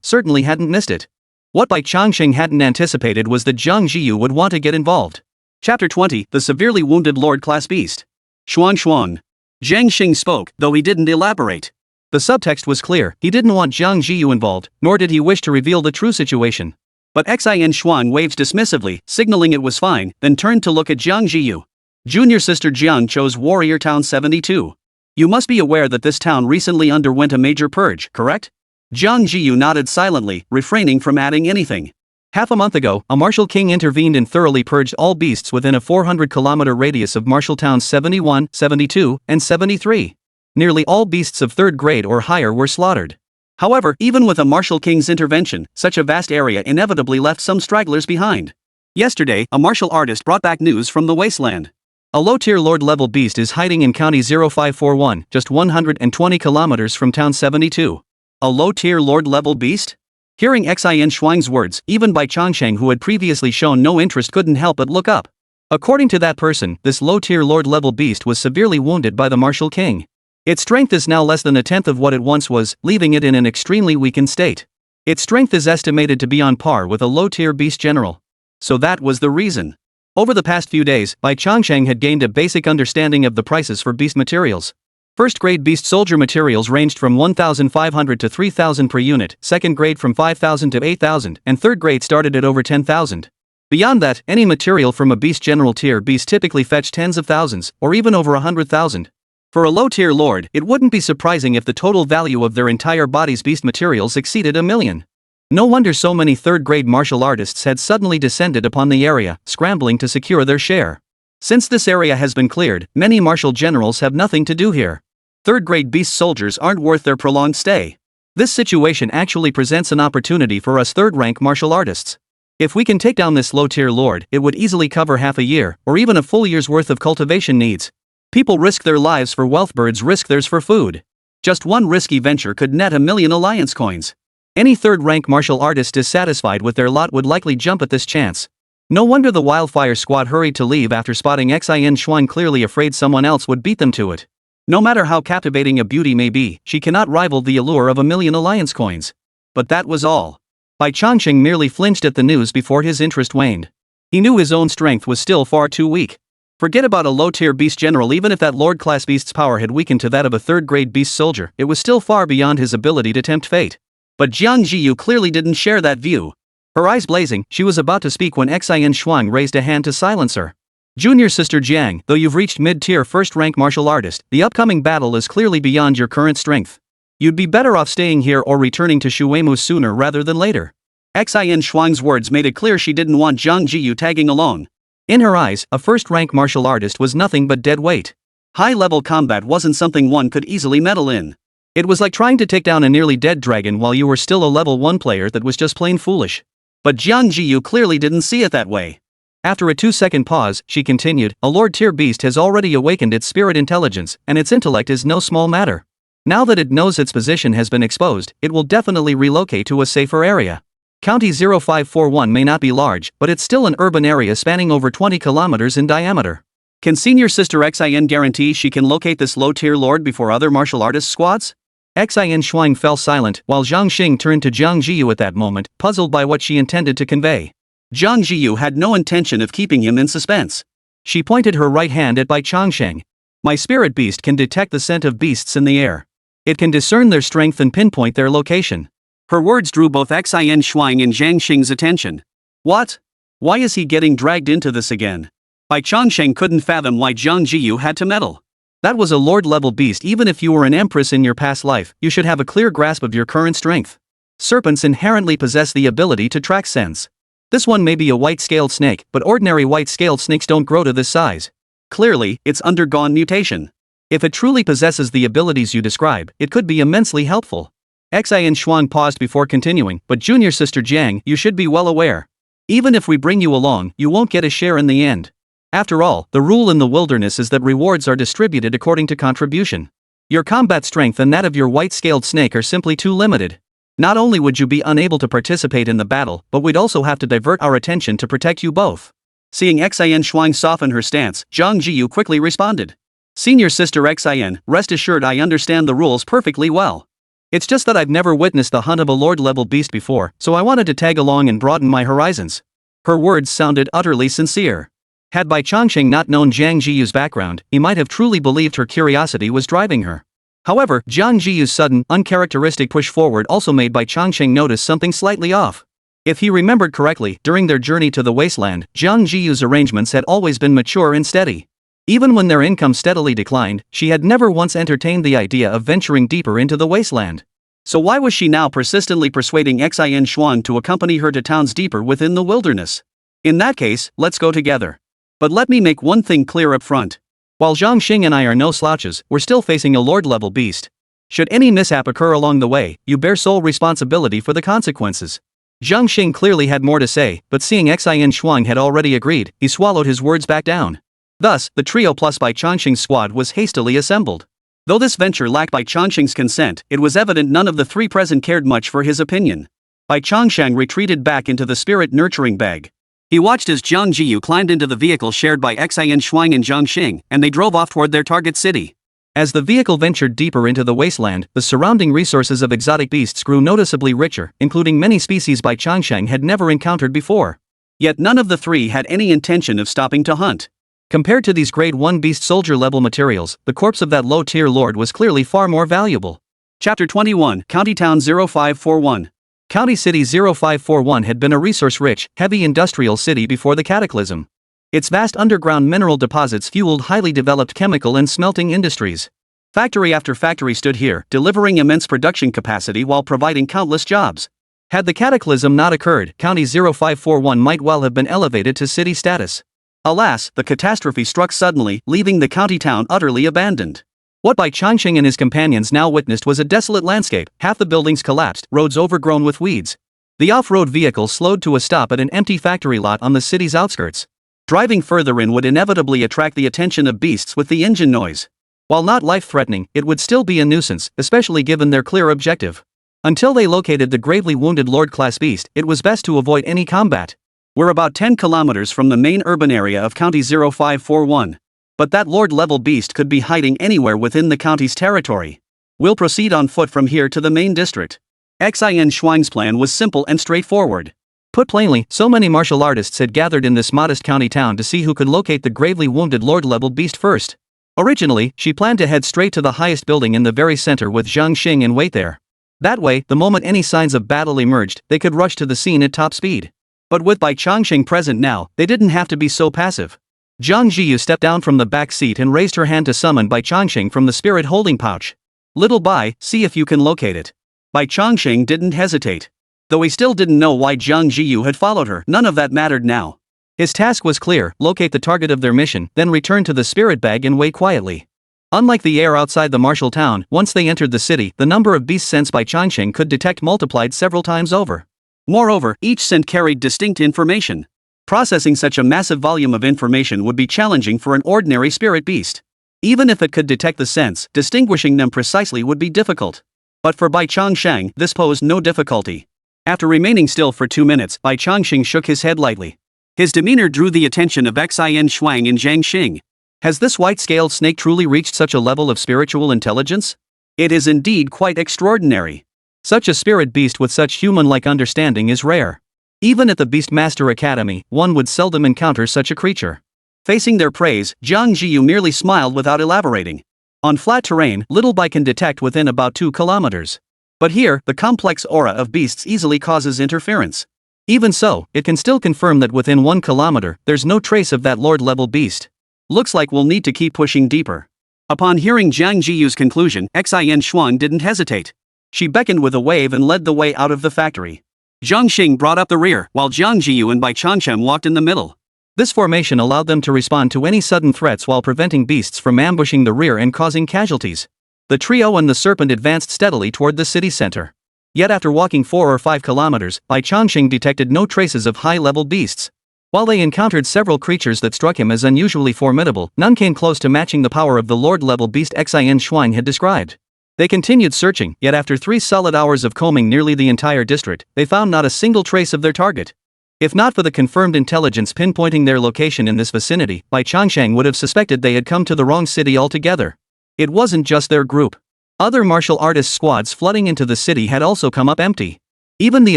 certainly hadn't missed it. What Bai Changsheng hadn't anticipated was that Jiang Zhiyu would want to get involved. Chapter 20, The Severely Wounded Lord Class Beast. Xuan Xuan. Zhang Xing spoke, though he didn't elaborate. The subtext was clear, he didn't want Jiang Zhiyu involved, nor did he wish to reveal the true situation. But Xin Shuang waved dismissively, signaling it was fine, then turned to look at Jiang Zhiyu. Junior sister Jiang chose Warrior Town 72. You must be aware that this town recently underwent a major purge, correct? Jiang Zhiyu nodded silently, refraining from adding anything. Half a month ago, a martial king intervened and thoroughly purged all beasts within a 400-kilometer radius of martial towns 71, 72, and 73. Nearly all beasts of 3rd grade or higher were slaughtered. However, even with a martial king's intervention, such a vast area inevitably left some stragglers behind. Yesterday, a martial artist brought back news from the Wasteland. A low-tier lord-level beast is hiding in County 0541, just 120 kilometers from Town 72. A low-tier lord-level beast? Hearing Xin Shuang's words, even Bai Changsheng, who had previously shown no interest, couldn't help but look up. According to that person, this low-tier lord-level beast was severely wounded by the martial king. Its strength is now less than a tenth of what it once was, leaving it in an extremely weakened state. Its strength is estimated to be on par with a low-tier beast general. So that was the reason. Over the past few days, Bai Changsheng had gained a basic understanding of the prices for beast materials. First-grade beast soldier materials ranged from 1,500 to 3,000 per unit, second grade from 5,000 to 8,000, and third grade started at over 10,000. Beyond that, any material from a beast general tier beast typically fetched tens of thousands, or even over 100,000. For a low-tier lord, it wouldn't be surprising if the total value of their entire body's beast materials exceeded $1 million. No wonder so many third-grade martial artists had suddenly descended upon the area, scrambling to secure their share. Since this area has been cleared, many martial generals have nothing to do here. Third-grade beast soldiers aren't worth their prolonged stay. This situation actually presents an opportunity for us third-rank martial artists. If we can take down this low-tier lord, it would easily cover half a year, or even a full year's worth of cultivation needs. People risk their lives for wealth, birds risk theirs for food. Just one risky venture could net 1 million alliance coins. Any third-rank martial artist dissatisfied with their lot would likely jump at this chance. No wonder the Wildfire squad hurried to leave after spotting Xin Shuang, clearly afraid someone else would beat them to it. No matter how captivating a beauty may be, she cannot rival the allure of 1 million alliance coins. But that was all. Bai Changsheng merely flinched at the news before his interest waned. He knew his own strength was still far too weak. Forget about a low-tier beast general. Even if that lord-class beast's power had weakened to that of a third-grade beast soldier, it was still far beyond his ability to tempt fate. But Jiang Zhiyu clearly didn't share that view. Her eyes blazing, she was about to speak when Xin Shuang raised a hand to silence her. Junior sister Jiang, though you've reached mid-tier first-rank martial artist, the upcoming battle is clearly beyond your current strength. You'd be better off staying here or returning to Shuemu sooner rather than later. Xin Shuang's words made it clear she didn't want Jiang Zhiyu tagging along. In her eyes, a first-rank martial artist was nothing but dead weight. High-level combat wasn't something one could easily meddle in. It was like trying to take down a nearly dead dragon while you were still a level 1 player. That was just plain foolish. But Jiang Zhiyu clearly didn't see it that way. After a 2-second pause, she continued, a Lord-tier beast has already awakened its spirit intelligence, and its intellect is no small matter. Now that it knows its position has been exposed, it will definitely relocate to a safer area. County 0541 may not be large, but it's still an urban area spanning over 20 kilometers in diameter. Can Senior Sister Xin guarantee she can locate this low-tier lord before other martial artist squads? Xin Shuang fell silent, while Jiang Zhiyu turned to Jiang Zhiyu at that moment, puzzled by what she intended to convey. Jiang Zhiyu had no intention of keeping him in suspense. She pointed her right hand at Bai Changsheng. My spirit beast can detect the scent of beasts in the air. It can discern their strength and pinpoint their location. Her words drew both Xin Shuang and Jiang Zhiyu's attention. What? Why is he getting dragged into this again? Bai Changsheng couldn't fathom why Jiang Zhiyu had to meddle. That was a lord-level beast. Even if you were an empress in your past life, you should have a clear grasp of your current strength. Serpents inherently possess the ability to track scents. This one may be a white-scaled snake, but ordinary white-scaled snakes don't grow to this size. Clearly, it's undergone mutation. If it truly possesses the abilities you describe, it could be immensely helpful. Xin Shuang paused before continuing, but Junior Sister Jiang, you should be well aware. Even if we bring you along, you won't get a share in the end. After all, the rule in the wilderness is that rewards are distributed according to contribution. Your combat strength and that of your white-scaled snake are simply too limited. Not only would you be unable to participate in the battle, but we'd also have to divert our attention to protect you both. Seeing Xin Shuang soften her stance, Jiang Zhiyu quickly responded. Senior Sister Xin, rest assured I understand the rules perfectly well. It's just that I've never witnessed the hunt of a lord-level beast before, so I wanted to tag along and broaden my horizons. Her words sounded utterly sincere. Had Bai Changsheng not known Jiang Zhiyu's background, he might have truly believed her curiosity was driving her. However, Jiang Zhiyu's sudden, uncharacteristic push forward also made Bai Changsheng notice something slightly off. If he remembered correctly, during their journey to the Wasteland, Jiang Zhiyu's arrangements had always been mature and steady. Even when their income steadily declined, she had never once entertained the idea of venturing deeper into the Wasteland. So why was she now persistently persuading Xin Shuang to accompany her to towns deeper within the wilderness? In that case, let's go together. But let me make one thing clear up front. While Jiang Zhiyu and I are no slouches, we're still facing a lord-level beast. Should any mishap occur along the way, you bear sole responsibility for the consequences. Jiang Zhiyu clearly had more to say, but seeing Xin Shuang had already agreed, he swallowed his words back down. Thus, the trio plus Bai Changsheng's squad was hastily assembled. Though this venture lacked Bai Changsheng's consent, it was evident none of the three present cared much for his opinion. Bai Changsheng retreated back into the spirit-nurturing bag. He watched as Jiang Zhiyu climbed into the vehicle shared by Xin Shuang and Jiang Zhiyun, and they drove off toward their target city. As the vehicle ventured deeper into the wasteland, the surrounding resources of exotic beasts grew noticeably richer, including many species Bai Changsheng had never encountered before. Yet none of the three had any intention of stopping to hunt. Compared to these grade 1 beast soldier level materials, the corpse of that low-tier lord was clearly far more valuable. Chapter 21, County Town 0541. County City 0541 had been a resource-rich, heavy industrial city before the cataclysm. Its vast underground mineral deposits fueled highly developed chemical and smelting industries. Factory after factory stood here, delivering immense production capacity while providing countless jobs. Had the cataclysm not occurred, County 0541 might well have been elevated to city status. Alas, the catastrophe struck suddenly, leaving the county town utterly abandoned. What Bai Changsheng and his companions now witnessed was a desolate landscape. Half the buildings collapsed, roads overgrown with weeds. The off-road vehicle slowed to a stop at an empty factory lot on the city's outskirts. Driving further in would inevitably attract the attention of beasts with the engine noise. While not life-threatening, it would still be a nuisance, especially given their clear objective. Until they located the gravely wounded Lord-class beast, it was best to avoid any combat. We're about 10 kilometers from the main urban area of County 0541. But that Lord-level beast could be hiding anywhere within the county's territory. We'll proceed on foot from here to the main district. Xin Shuang's plan was simple and straightforward. Put plainly, so many martial artists had gathered in this modest county town to see who could locate the gravely wounded Lord-level beast first. Originally, she planned to head straight to the highest building in the very center with Jiang Zhiyun and wait there. That way, the moment any signs of battle emerged, they could rush to the scene at top speed. But with Bai Changsheng present now, they didn't have to be so passive. Jiang Zhiyu stepped down from the back seat and raised her hand to summon Bai Changsheng from the spirit holding pouch. Little Bai, see if you can locate it. Bai Changsheng didn't hesitate. Though he still didn't know why Jiang Zhiyu had followed her, none of that mattered now. His task was clear: locate the target of their mission, then return to the spirit bag and wait quietly. Unlike the air outside the martial town, once they entered the city, the number of beast scents Bai Changsheng could detect multiplied several times over. Moreover, each scent carried distinct information. Processing such a massive volume of information would be challenging for an ordinary spirit beast. Even if it could detect the scents, distinguishing them precisely would be difficult. But for Bai Changsheng, this posed no difficulty. After remaining still for 2 minutes, Bai Changsheng shook his head lightly. His demeanor drew the attention of Xin Shuang and Jiang Zhiyu. Has this white-scaled snake truly reached such a level of spiritual intelligence? It is indeed quite extraordinary. Such a spirit beast with such human-like understanding is rare. Even at the Beastmaster Academy, one would seldom encounter such a creature. Facing their praise, Jiang Zhiyu merely smiled without elaborating. On flat terrain, little Bai can detect within about 2 kilometers. But here, the complex aura of beasts easily causes interference. Even so, it can still confirm that within 1 kilometer, there's no trace of that lord-level beast. Looks like we'll need to keep pushing deeper. Upon hearing Jiang Zhiyu's conclusion, Xin Shuang didn't hesitate. She beckoned with a wave and led the way out of the factory. Jiang Zhiyu brought up the rear, while Jiang Zhiyu and Bai Changsheng walked in the middle. This formation allowed them to respond to any sudden threats while preventing beasts from ambushing the rear and causing casualties. The trio and the serpent advanced steadily toward the city center. Yet after walking 4 or 5 kilometers, Bai Changsheng detected no traces of high-level beasts. While they encountered several creatures that struck him as unusually formidable, none came close to matching the power of the lord-level beast Xin Shuang had described. They continued searching, yet after 3 solid hours of combing nearly the entire district, they found not a single trace of their target. If not for the confirmed intelligence pinpointing their location in this vicinity, Bai Changsheng would have suspected they had come to the wrong city altogether. It wasn't just their group. Other martial artist squads flooding into the city had also come up empty. Even the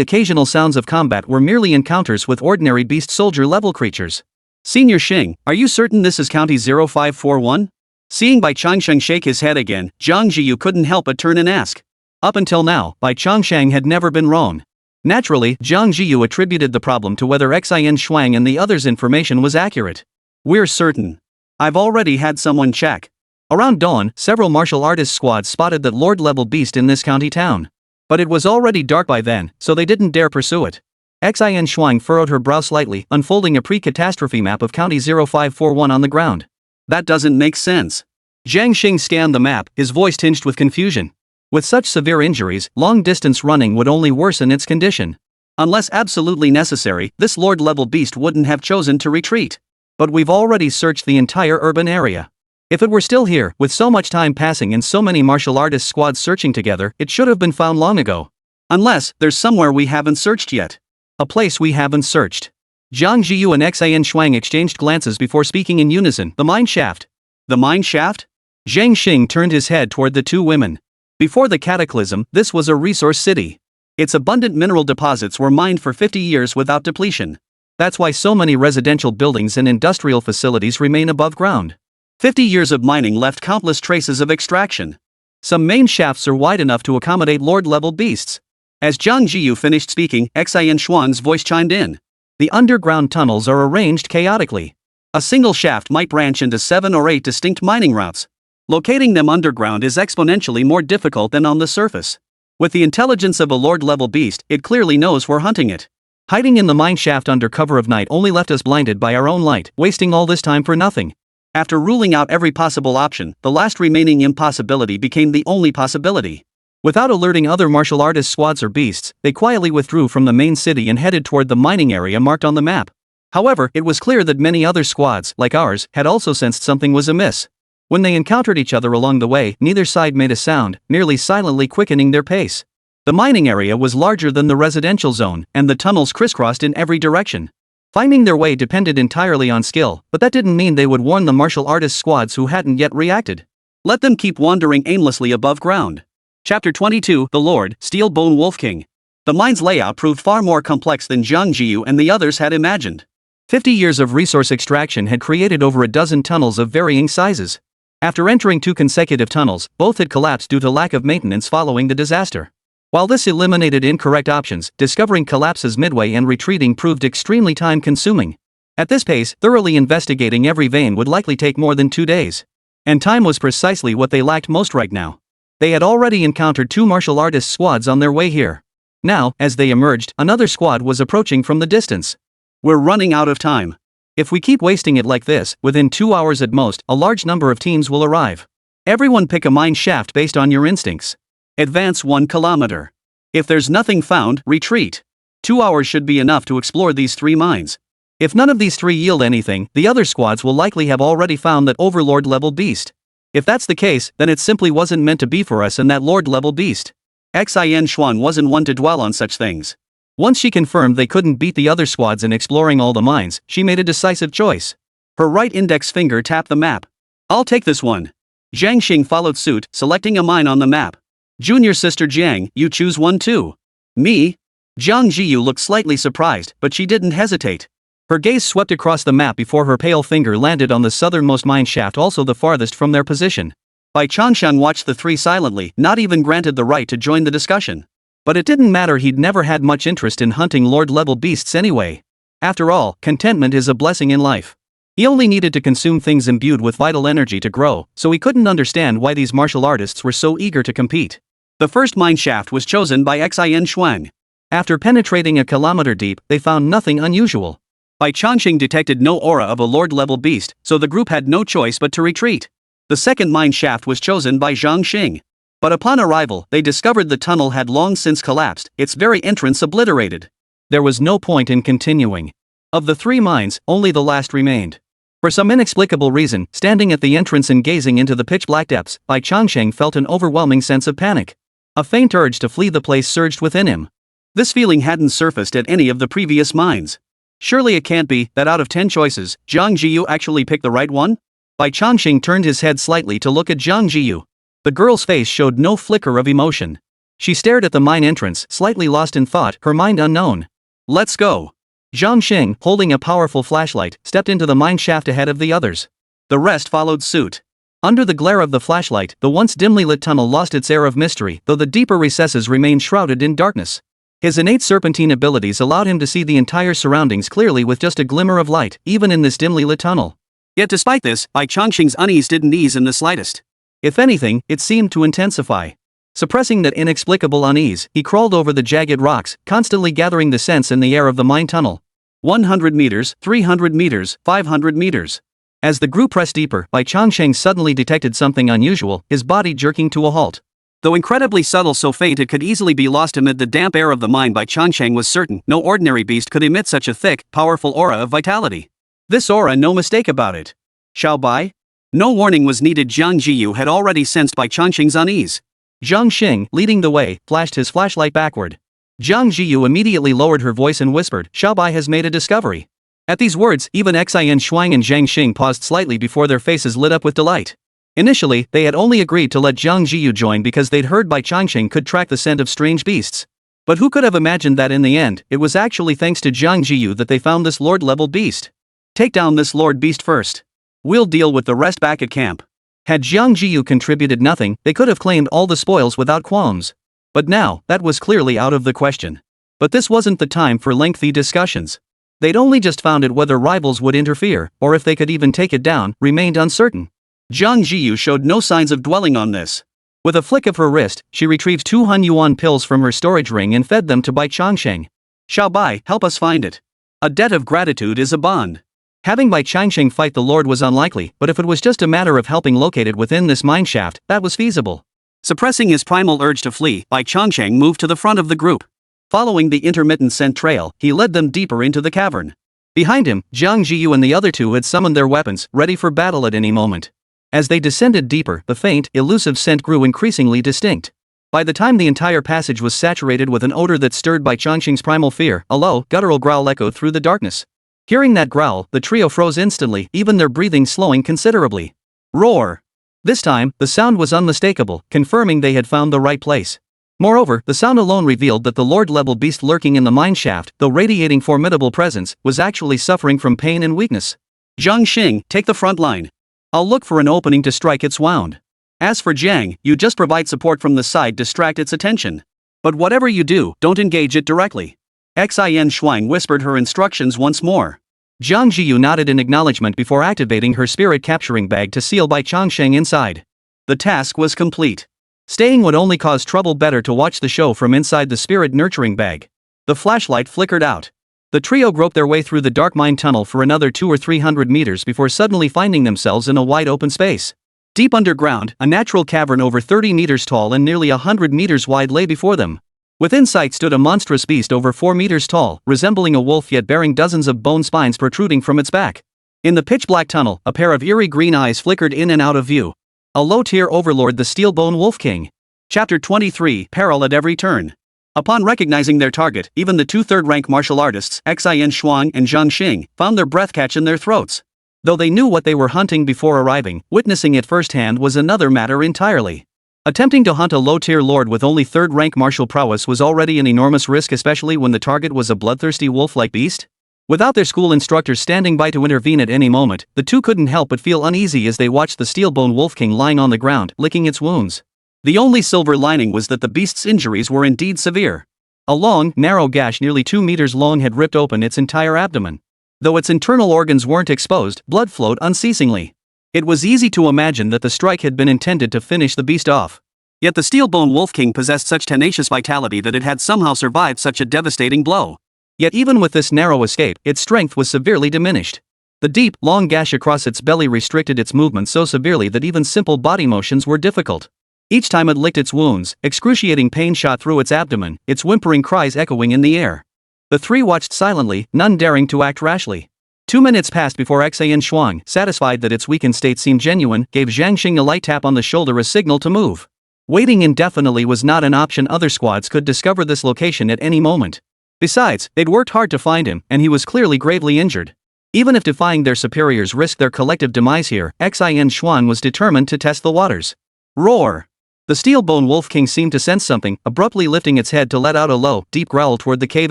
occasional sounds of combat were merely encounters with ordinary beast soldier-level creatures. Senior Xing, are you certain this is County 0541? Seeing Bai Changsheng shake his head again, Jiang Zhiyu couldn't help but turn and ask. Up until now, Bai Changsheng had never been wrong. Naturally, Jiang Zhiyu attributed the problem to whether Xin Shuang and the others' information was accurate. We're certain. I've already had someone check. Around dawn, several martial artist squads spotted that lord-level beast in this county town. But it was already dark by then, so they didn't dare pursue it. Xin Shuang furrowed her brow slightly, unfolding a pre-catastrophe map of County 0541 on the ground. That doesn't make sense. Jiang Zhiyu scanned the map, his voice tinged with confusion. With such severe injuries, long-distance running would only worsen its condition. Unless absolutely necessary, this lord-level beast wouldn't have chosen to retreat. But we've already searched the entire urban area. If it were still here, with so much time passing and so many martial artist squads searching together, it should have been found long ago. Unless, there's somewhere we haven't searched yet. A place we haven't searched. Jiang Zhiyu and Xin Shuang exchanged glances before speaking in unison. The mine shaft. The mine shaft? Jiang Zhiyu turned his head toward the two women. Before the cataclysm, this was a resource city. Its abundant mineral deposits were mined for 50 years without depletion. That's why so many residential buildings and industrial facilities remain above ground. 50 years of mining left countless traces of extraction. Some main shafts are wide enough to accommodate lord-level beasts. As Jiang Zhiyu finished speaking, Xin Shuang's voice chimed in. The underground tunnels are arranged chaotically. A single shaft might branch into 7 or 8 distinct mining routes. Locating them underground is exponentially more difficult than on the surface. With the intelligence of a lord-level beast, it clearly knows we're hunting it. Hiding in the mine shaft under cover of night only left us blinded by our own light, wasting all this time for nothing. After ruling out every possible option, the last remaining impossibility became the only possibility. Without alerting other martial artist squads or beasts, they quietly withdrew from the main city and headed toward the mining area marked on the map. However, it was clear that many other squads, like ours, had also sensed something was amiss. When they encountered each other along the way, neither side made a sound, merely silently quickening their pace. The mining area was larger than the residential zone, and the tunnels crisscrossed in every direction. Finding their way depended entirely on skill, but that didn't mean they would warn the martial artist squads who hadn't yet reacted. Let them keep wandering aimlessly above ground. Chapter 22, The Lord, Steel Bone Wolf King. The mine's layout proved far more complex than Jiang Zhiyu and the others had imagined. 50 years of resource extraction had created over a dozen tunnels of varying sizes. After entering 2 consecutive tunnels, both had collapsed due to lack of maintenance following the disaster. While this eliminated incorrect options, discovering collapses midway and retreating proved extremely time-consuming. At this pace, thoroughly investigating every vein would likely take more than 2 days. And time was precisely what they lacked most right now. They had already encountered 2 martial artist squads on their way here. Now, as they emerged, another squad was approaching from the distance. We're running out of time. If we keep wasting it like this, within 2 hours at most, a large number of teams will arrive. Everyone pick a mine shaft based on your instincts. Advance 1 kilometer. If there's nothing found, retreat. 2 hours should be enough to explore these 3 mines. If none of these three yield anything, the other squads will likely have already found that overlord-level beast. If that's the case, then it simply wasn't meant to be for us and that lord-level beast. Xin Xuan wasn't one to dwell on such things. Once she confirmed they couldn't beat the other squads in exploring all the mines, she made a decisive choice. Her right index finger tapped the map. "I'll take this one." Jiang Zhiyu followed suit, selecting a mine on the map. "Junior sister Jiang, you choose one too." "Me?" Jiang Zhiyu looked slightly surprised, but she didn't hesitate. Her gaze swept across the map before her pale finger landed on the southernmost mine shaft, also the farthest from their position. Bai Changsheng watched the three silently, not even granted the right to join the discussion. But it didn't matter, he'd never had much interest in hunting lord-level beasts anyway. After all, contentment is a blessing in life. He only needed to consume things imbued with vital energy to grow, so he couldn't understand why these martial artists were so eager to compete. The first mine shaft was chosen by Xin Xuan. After penetrating a kilometer deep, they found nothing unusual. Bai Changsheng detected no aura of a lord-level beast, so the group had no choice but to retreat. The second mine shaft was chosen by Jiang Zhiyu. But upon arrival, they discovered the tunnel had long since collapsed, its very entrance obliterated. There was no point in continuing. Of the three mines, only the last remained. For some inexplicable reason, standing at the entrance and gazing into the pitch-black depths, Bai Changsheng felt an overwhelming sense of panic. A faint urge to flee the place surged within him. This feeling hadn't surfaced at any of the previous mines. Surely it can't be that out of 10 choices, Jiang Zhiyu actually picked the right one? Bai Changsheng turned his head slightly to look at Jiang Zhiyu. The girl's face showed no flicker of emotion. She stared at the mine entrance, slightly lost in thought, her mind unknown. "Let's go." Jiang Zhiyu, holding a powerful flashlight, stepped into the mine shaft ahead of the others. The rest followed suit. Under the glare of the flashlight, the once dimly lit tunnel lost its air of mystery, though the deeper recesses remained shrouded in darkness. His innate serpentine abilities allowed him to see the entire surroundings clearly with just a glimmer of light, even in this dimly lit tunnel. Yet despite this, Bai Changsheng's unease didn't ease in the slightest. If anything, it seemed to intensify. Suppressing that inexplicable unease, he crawled over the jagged rocks, constantly gathering the scents in the air of the mine tunnel. 100 meters, 300 meters, 500 meters. As the group pressed deeper, Bai Changsheng suddenly detected something unusual, his body jerking to a halt. Though incredibly subtle, so faint it could easily be lost amid the damp air of the mine, Bai Changsheng was certain no ordinary beast could emit such a thick, powerful aura of vitality. This aura, no mistake about it. Xiao Bai? No warning was needed. Jiang Zhiyu had already sensed Bai Changsheng's unease. Jiang Zhiyu, leading the way, flashed his flashlight backward. Jiang Zhiyu immediately lowered her voice and whispered, "Xiao Bai has made a discovery." At these words, even Xin Xuan and Jiang Zhiyu paused slightly before their faces lit up with delight. Initially, they had only agreed to let Jiang Zhiyu join because they'd heard Bai Changsheng could track the scent of strange beasts. But who could have imagined that in the end, it was actually thanks to Jiang Zhiyu that they found this lord-level beast. Take down this lord beast first. We'll deal with the rest back at camp. Had Jiang Zhiyu contributed nothing, they could have claimed all the spoils without qualms. But now, that was clearly out of the question. But this wasn't the time for lengthy discussions. They'd only just founded whether rivals would interfere, or if they could even take it down, remained uncertain. Jiang Zhiyu showed no signs of dwelling on this. With a flick of her wrist, she retrieved 2 yuan pills from her storage ring and fed them to Bai Changsheng. "Xiao Bai, help us find it. A debt of gratitude is a bond." Having Bai Changsheng fight the Lord was unlikely, but if it was just a matter of helping locate it within this mine shaft, that was feasible. Suppressing his primal urge to flee, Bai Changsheng moved to the front of the group. Following the intermittent scent trail, he led them deeper into the cavern. Behind him, Jiang Zhiyu and the other two had summoned their weapons, ready for battle at any moment. As they descended deeper, the faint, elusive scent grew increasingly distinct. By the time the entire passage was saturated with an odor that stirred Bai Changsheng's primal fear, a low, guttural growl echoed through the darkness. Hearing that growl, the trio froze instantly, even their breathing slowing considerably. Roar! This time, the sound was unmistakable, confirming they had found the right place. Moreover, the sound alone revealed that the lord-level beast lurking in the mine shaft, though radiating formidable presence, was actually suffering from pain and weakness. "Jiang Zhiyu, take the front line. I'll look for an opening to strike its wound. As for Jiang, you just provide support from the side, distract its attention. But whatever you do, don't engage it directly." Xin Xuan whispered her instructions once more. Jiang Zhiyu nodded in acknowledgement before activating her spirit capturing bag to seal Bai Changsheng inside. The task was complete. Staying would only cause trouble, better to watch the show from inside the spirit nurturing bag. The flashlight flickered out. The trio groped their way through the dark mine tunnel for another 200 or 300 meters before suddenly finding themselves in a wide open space. Deep underground, a natural cavern over 30 meters tall and nearly 100 meters wide lay before them. Within sight stood a monstrous beast over 4 meters tall, resembling a wolf yet bearing dozens of bone spines protruding from its back. In the pitch-black tunnel, a pair of eerie green eyes flickered in and out of view. A low-tier overlord, the Steelbone Wolf King. Chapter 23, Peril at Every Turn. Upon recognizing their target, even the two third-rank martial artists, Xian Shuang and Jiang Zhiyu, found their breath catch in their throats. Though they knew what they were hunting before arriving, witnessing it firsthand was another matter entirely. Attempting to hunt a low-tier lord with only third-rank martial prowess was already an enormous risk, especially when the target was a bloodthirsty wolf-like beast. Without their school instructors standing by to intervene at any moment, the two couldn't help but feel uneasy as they watched the Steelbone Wolf King lying on the ground, licking its wounds. The only silver lining was that the beast's injuries were indeed severe. A long, narrow gash nearly 2 meters long had ripped open its entire abdomen. Though its internal organs weren't exposed, blood flowed unceasingly. It was easy to imagine that the strike had been intended to finish the beast off. Yet the Steelbone Wolf King possessed such tenacious vitality that it had somehow survived such a devastating blow. Yet even with this narrow escape, its strength was severely diminished. The deep, long gash across its belly restricted its movement so severely that even simple body motions were difficult. Each time it licked its wounds, excruciating pain shot through its abdomen, its whimpering cries echoing in the air. The three watched silently, none daring to act rashly. 2 minutes passed before Xian Shuang, satisfied that its weakened state seemed genuine, gave Jiang Zhiyu a light tap on the shoulder, a signal to move. Waiting indefinitely was not an option. Other squads could discover this location at any moment. Besides, they'd worked hard to find him, and he was clearly gravely injured. Even if defying their superiors risked their collective demise here, Xian Shuang was determined to test the waters. Roar! The Steelbone Wolf King seemed to sense something, abruptly lifting its head to let out a low, deep growl toward the cave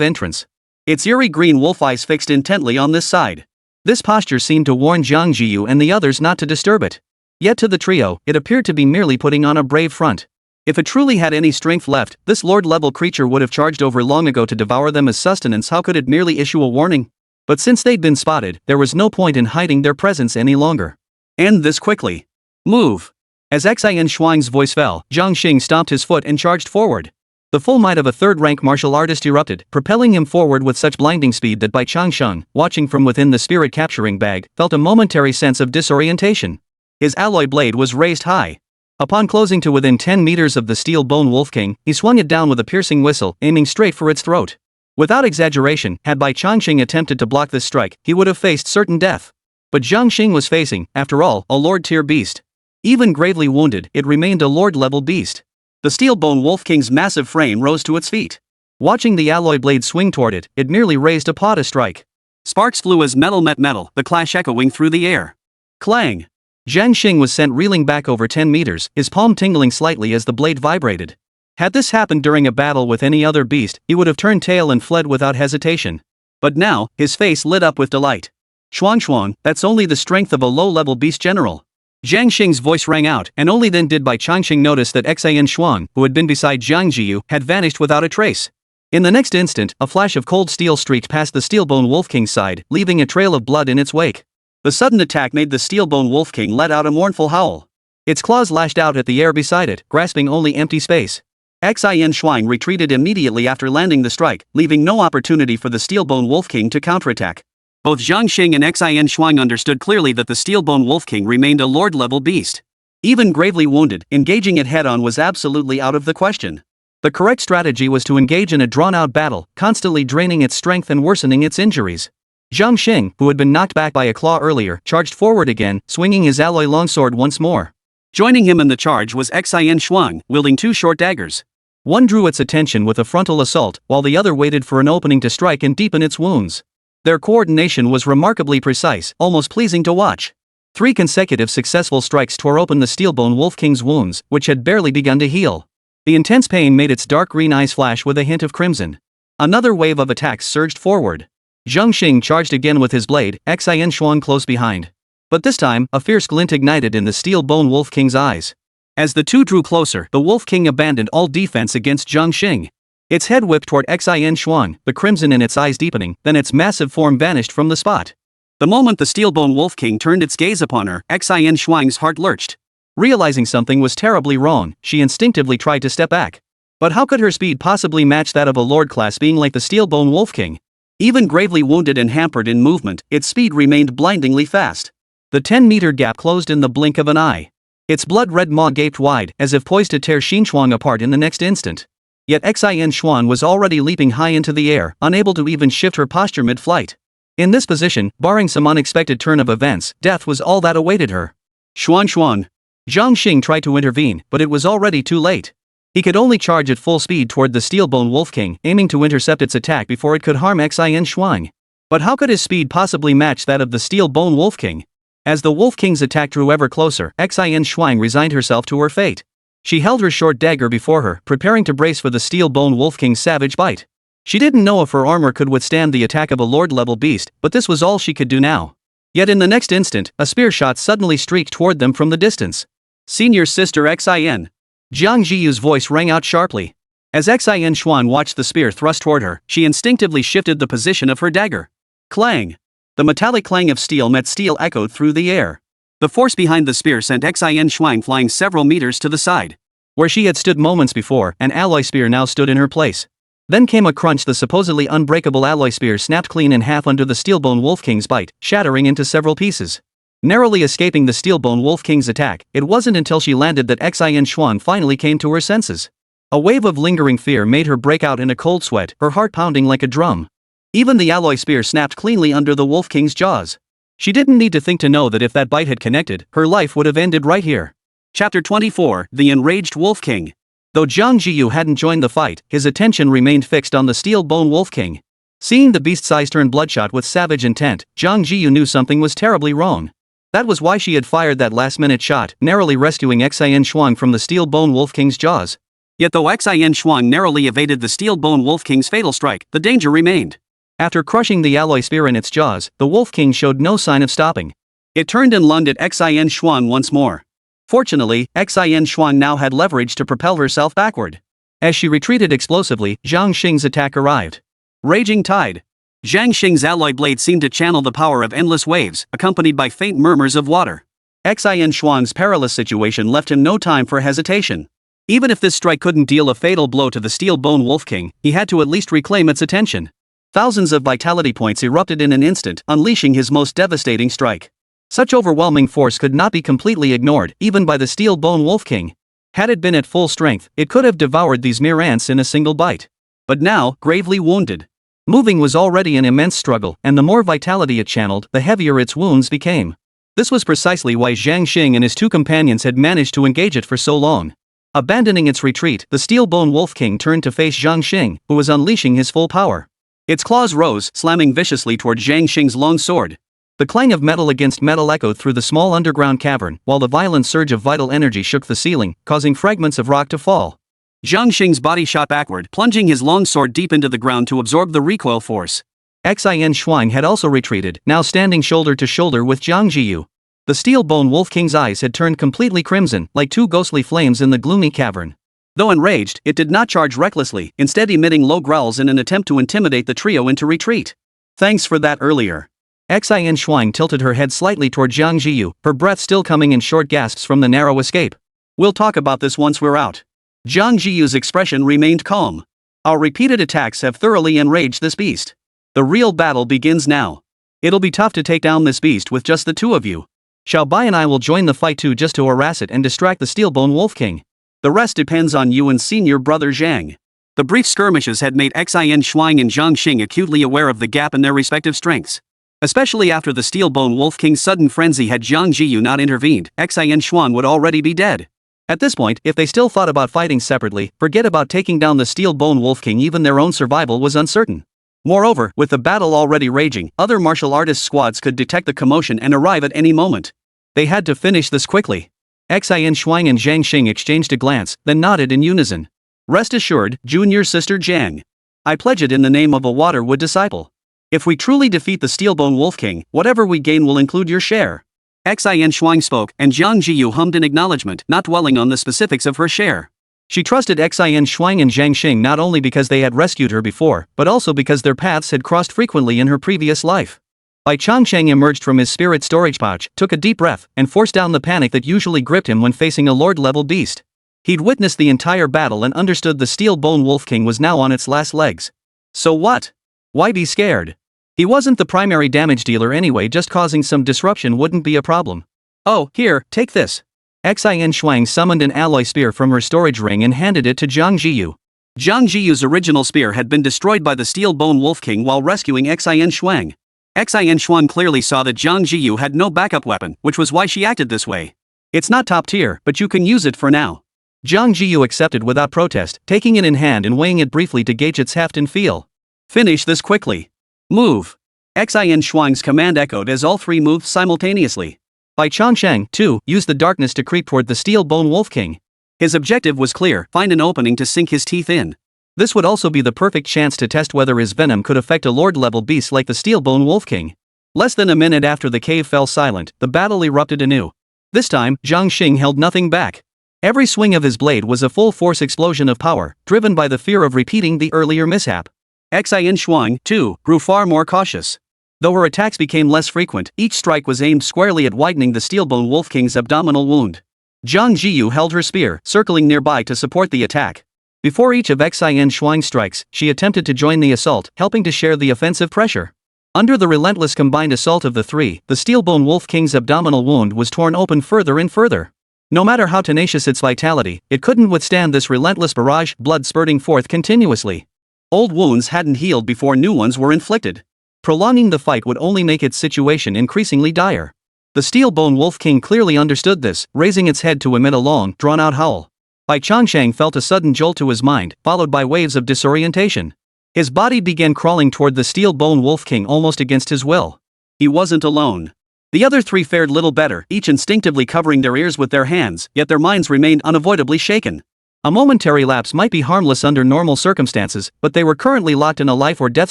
entrance. Its eerie green wolf eyes fixed intently on this side. This posture seemed to warn Jiang Zhiyu and the others not to disturb it. Yet to the trio, it appeared to be merely putting on a brave front. If it truly had any strength left, this lord-level creature would have charged over long ago to devour them as sustenance. How could it merely issue a warning? But since they'd been spotted, there was no point in hiding their presence any longer. End this quickly. Move! As Xian Shuang's voice fell, Jiang Zhiyu stomped his foot and charged forward. The full might of a third-rank martial artist erupted, propelling him forward with such blinding speed that Bai Changsheng, watching from within the spirit-capturing bag, felt a momentary sense of disorientation. His alloy blade was raised high. Upon closing to within 10 meters of the Steelbone Wolf King, he swung it down with a piercing whistle, aiming straight for its throat. Without exaggeration, had Bai Changsheng attempted to block this strike, he would have faced certain death. But Jiang Zhiyu was facing, after all, a lord-tier beast. Even gravely wounded, it remained a lord-level beast. The Steelbone Wolf King's massive frame rose to its feet. Watching the alloy blade swing toward it, it merely raised a paw to strike. Sparks flew as metal met metal, the clash echoing through the air. Clang! Jiang Zhiyu was sent reeling back over 10 meters, his palm tingling slightly as the blade vibrated. Had this happened during a battle with any other beast, he would have turned tail and fled without hesitation. But now, his face lit up with delight. Shuang, that's only the strength of a low-level beast general. Jiang Zhiyu's voice rang out, and only then did Bai Changsheng notice that Xian Shuang, who had been beside Jiang Zhiyu, had vanished without a trace. In the next instant, a flash of cold steel streaked past the Steelbone Wolf King's side, leaving a trail of blood in its wake. The sudden attack made the Steelbone Wolf King let out a mournful howl. Its claws lashed out at the air beside it, grasping only empty space. Xian Shuang retreated immediately after landing the strike, leaving no opportunity for the Steelbone Wolf King to counterattack. Both Jiang Zhiyu and Xian Shuang understood clearly that the Steelbone Wolf King remained a lord-level beast. Even gravely wounded, engaging it head-on was absolutely out of the question. The correct strategy was to engage in a drawn-out battle, constantly draining its strength and worsening its injuries. Jiang Zhiyu, who had been knocked back by a claw earlier, charged forward again, swinging his alloy longsword once more. Joining him in the charge was Xian Shuang, wielding two short daggers. One drew its attention with a frontal assault, while the other waited for an opening to strike and deepen its wounds. Their coordination was remarkably precise, almost pleasing to watch. 3 consecutive successful strikes tore open the Steelbone Wolf King's wounds, which had barely begun to heal. The intense pain made its dark green eyes flash with a hint of crimson. Another wave of attacks surged forward. Jiang Zhiyu charged again with his blade, Xian Shuang close behind. But this time, a fierce glint ignited in the Steelbone Wolf King's eyes. As the two drew closer, the Wolf King abandoned all defense against Jiang Zhiyu. Its head whipped toward Xian Shuang, the crimson in its eyes deepening, then its massive form vanished from the spot. The moment the Steelbone Wolf King turned its gaze upon her, Xian Shuang's heart lurched. Realizing something was terribly wrong, she instinctively tried to step back. But how could her speed possibly match that of a lord-class being like the Steelbone Wolf King? Even gravely wounded and hampered in movement, its speed remained blindingly fast. The 10-meter gap closed in the blink of an eye. Its blood-red maw gaped wide, as if poised to tear Xinshuang apart in the next instant. Yet Xin Xuan was already leaping high into the air, unable to even shift her posture mid-flight. In this position, barring some unexpected turn of events, death was all that awaited her. Xuan. Jiang Zhiyu tried to intervene, but it was already too late. He could only charge at full speed toward the Steelbone Wolf King, aiming to intercept its attack before it could harm Xin Xuan. But how could his speed possibly match that of the Steelbone Wolf King? As the Wolf King's attack drew ever closer, Xin Xuan resigned herself to her fate. She held her short dagger before her, preparing to brace for the Steelbone Wolf King's savage bite. She didn't know if her armor could withstand the attack of a Lord-level beast, but this was all she could do now. Yet in the next instant, a spear shot suddenly streaked toward them from the distance. Senior Sister Xin. Jiang Zhiyu's voice rang out sharply. As Xin Xuan watched the spear thrust toward her, she instinctively shifted the position of her dagger. Clang! The metallic clang of steel met steel echoed through the air. The force behind the spear sent Xin Xuan flying several meters to the side. Where she had stood moments before, an alloy spear now stood in her place. Then came a crunch. The supposedly unbreakable alloy spear snapped clean in half under the Steelbone Wolf King's bite, shattering into several pieces. Narrowly escaping the Steelbone Wolf King's attack, it wasn't until she landed that Xin Xuan finally came to her senses. A wave of lingering fear made her break out in a cold sweat, her heart pounding like a drum. Even the alloy spear snapped cleanly under the Wolf King's jaws. She didn't need to think to know that if that bite had connected, her life would have ended right here. Chapter 24, The Enraged Wolf King. Though Jiang Zhiyu hadn't joined the fight, his attention remained fixed on the Steelbone Wolf King. Seeing the beast's eyes turn bloodshot with savage intent, Jiang Zhiyu knew something was terribly wrong. That was why she had fired that last-minute shot, narrowly rescuing Xin Xuan from the Steelbone Wolf King's jaws. Yet though Xin Xuan narrowly evaded the Steelbone Wolf King's fatal strike, the danger remained. After crushing the alloy spear in its jaws, the Wolf King showed no sign of stopping. It turned and lunged at Xin Xuan once more. Fortunately, Xin Xuan now had leverage to propel herself backward. As she retreated explosively, Jiang Zhiyu's attack arrived. Raging Tide. Jiang Zhiyu's alloy blade seemed to channel the power of endless waves, accompanied by faint murmurs of water. Xin Xuan's perilous situation left him no time for hesitation. Even if this strike couldn't deal a fatal blow to the Steelbone Wolf King, he had to at least reclaim its attention. Thousands of vitality points erupted in an instant, unleashing his most devastating strike. Such overwhelming force could not be completely ignored, even by the Steelbone Wolf King. Had it been at full strength, it could have devoured these mere ants in a single bite. But now, gravely wounded. Moving was already an immense struggle, and the more vitality it channeled, the heavier its wounds became. This was precisely why Jiang Zhiyu and his two companions had managed to engage it for so long. Abandoning its retreat, the Steelbone Wolf King turned to face Jiang Zhiyu, who was unleashing his full power. Its claws rose, slamming viciously toward Jiang Zhiyu's long sword. The clang of metal against metal echoed through the small underground cavern, while the violent surge of vital energy shook the ceiling, causing fragments of rock to fall. Jiang Zhiyu's body shot backward, plunging his long sword deep into the ground to absorb the recoil force. Xin Xuan had also retreated, now standing shoulder to shoulder with Jiang Zhiyu. The Steelbone Wolf King's eyes had turned completely crimson, like two ghostly flames in the gloomy cavern. Though enraged, it did not charge recklessly, instead emitting low growls in an attempt to intimidate the trio into retreat. Thanks for that earlier. Xin Xuan tilted her head slightly toward Jiang Zhiyu, her breath still coming in short gasps from the narrow escape. We'll talk about this once we're out. Jiang Zhiyu's expression remained calm. Our repeated attacks have thoroughly enraged this beast. The real battle begins now. It'll be tough to take down this beast with just the two of you. Xiao Bai and I will join the fight too, just to harass it and distract the Steelbone Wolf King. The rest depends on you and senior brother Zhang. The brief skirmishes had made Xin Xuan and Jiang Zhiyu acutely aware of the gap in their respective strengths. Especially after the Steelbone Wolf King's sudden frenzy. Had Jiang Zhiyu not intervened, Xin Xuan would already be dead. At this point, if they still thought about fighting separately, forget about taking down the Steelbone Wolf King. Even their own survival was uncertain. Moreover, with the battle already raging, other martial artist squads could detect the commotion and arrive at any moment. They had to finish this quickly. Xin Xuan and Jiang Zhiyu exchanged a glance, then nodded in unison. Rest assured, junior sister Jiang. I pledge it in the name of a Waterwood disciple. If we truly defeat the Steelbone Wolf King, whatever we gain will include your share. Xin Xuan spoke, and Jiang Zhiyu hummed in acknowledgement, not dwelling on the specifics of her share. She trusted Xin Xuan and Jiang Zhiyu not only because they had rescued her before, but also because their paths had crossed frequently in her previous life. Bai Changsheng emerged from his spirit storage pouch, took a deep breath, and forced down the panic that usually gripped him when facing a lord-level beast. He'd witnessed the entire battle and understood the Steelbone Wolf King was now on its last legs. So what? Why be scared? He wasn't the primary damage dealer anyway, just causing some disruption wouldn't be a problem. Oh, here, take this. Xin Xuan summoned an alloy spear from her storage ring and handed it to Jiang Zhiyu. Jiang Zhiyu's original spear had been destroyed by the Steel Bone Wolf King while rescuing Xian Shuang. Xian Shuang clearly saw that Jiang Zhiyu had no backup weapon, which was why she acted this way. It's not top tier, but you can use it for now. Jiang Zhiyu accepted without protest, taking it in hand and weighing it briefly to gauge its heft and feel. Finish this quickly. Move. Xian Shuang's command echoed as all three moved simultaneously. Bai Changsheng, too, used the darkness to creep toward the Steel Bone Wolf King. His objective was clear: find an opening to sink his teeth in. This would also be the perfect chance to test whether his venom could affect a lord-level beast like the Steel Bone Wolf King. Less than a minute after the cave fell silent, the battle erupted anew. This time, Jiang Zhiyu held nothing back. Every swing of his blade was a full-force explosion of power, driven by the fear of repeating the earlier mishap. Xian Shuang, too, grew far more cautious. Though her attacks became less frequent, each strike was aimed squarely at widening the Steelbone Wolf King's abdominal wound. Jiang Zhiyu held her spear, circling nearby to support the attack. Before each of Xian Shuang's strikes, she attempted to join the assault, helping to share the offensive pressure. Under the relentless combined assault of the three, the Steelbone Wolf King's abdominal wound was torn open further and further. No matter how tenacious its vitality, it couldn't withstand this relentless barrage, blood spurting forth continuously. Old wounds hadn't healed before new ones were inflicted. Prolonging the fight would only make its situation increasingly dire. The Steelbone Wolf King clearly understood this, raising its head to emit a long, drawn-out howl. Bai Changsheng felt a sudden jolt to his mind, followed by waves of disorientation. His body began crawling toward the Steelbone Wolf King almost against his will. He wasn't alone. The other three fared little better, each instinctively covering their ears with their hands, yet their minds remained unavoidably shaken. A momentary lapse might be harmless under normal circumstances, but they were currently locked in a life-or-death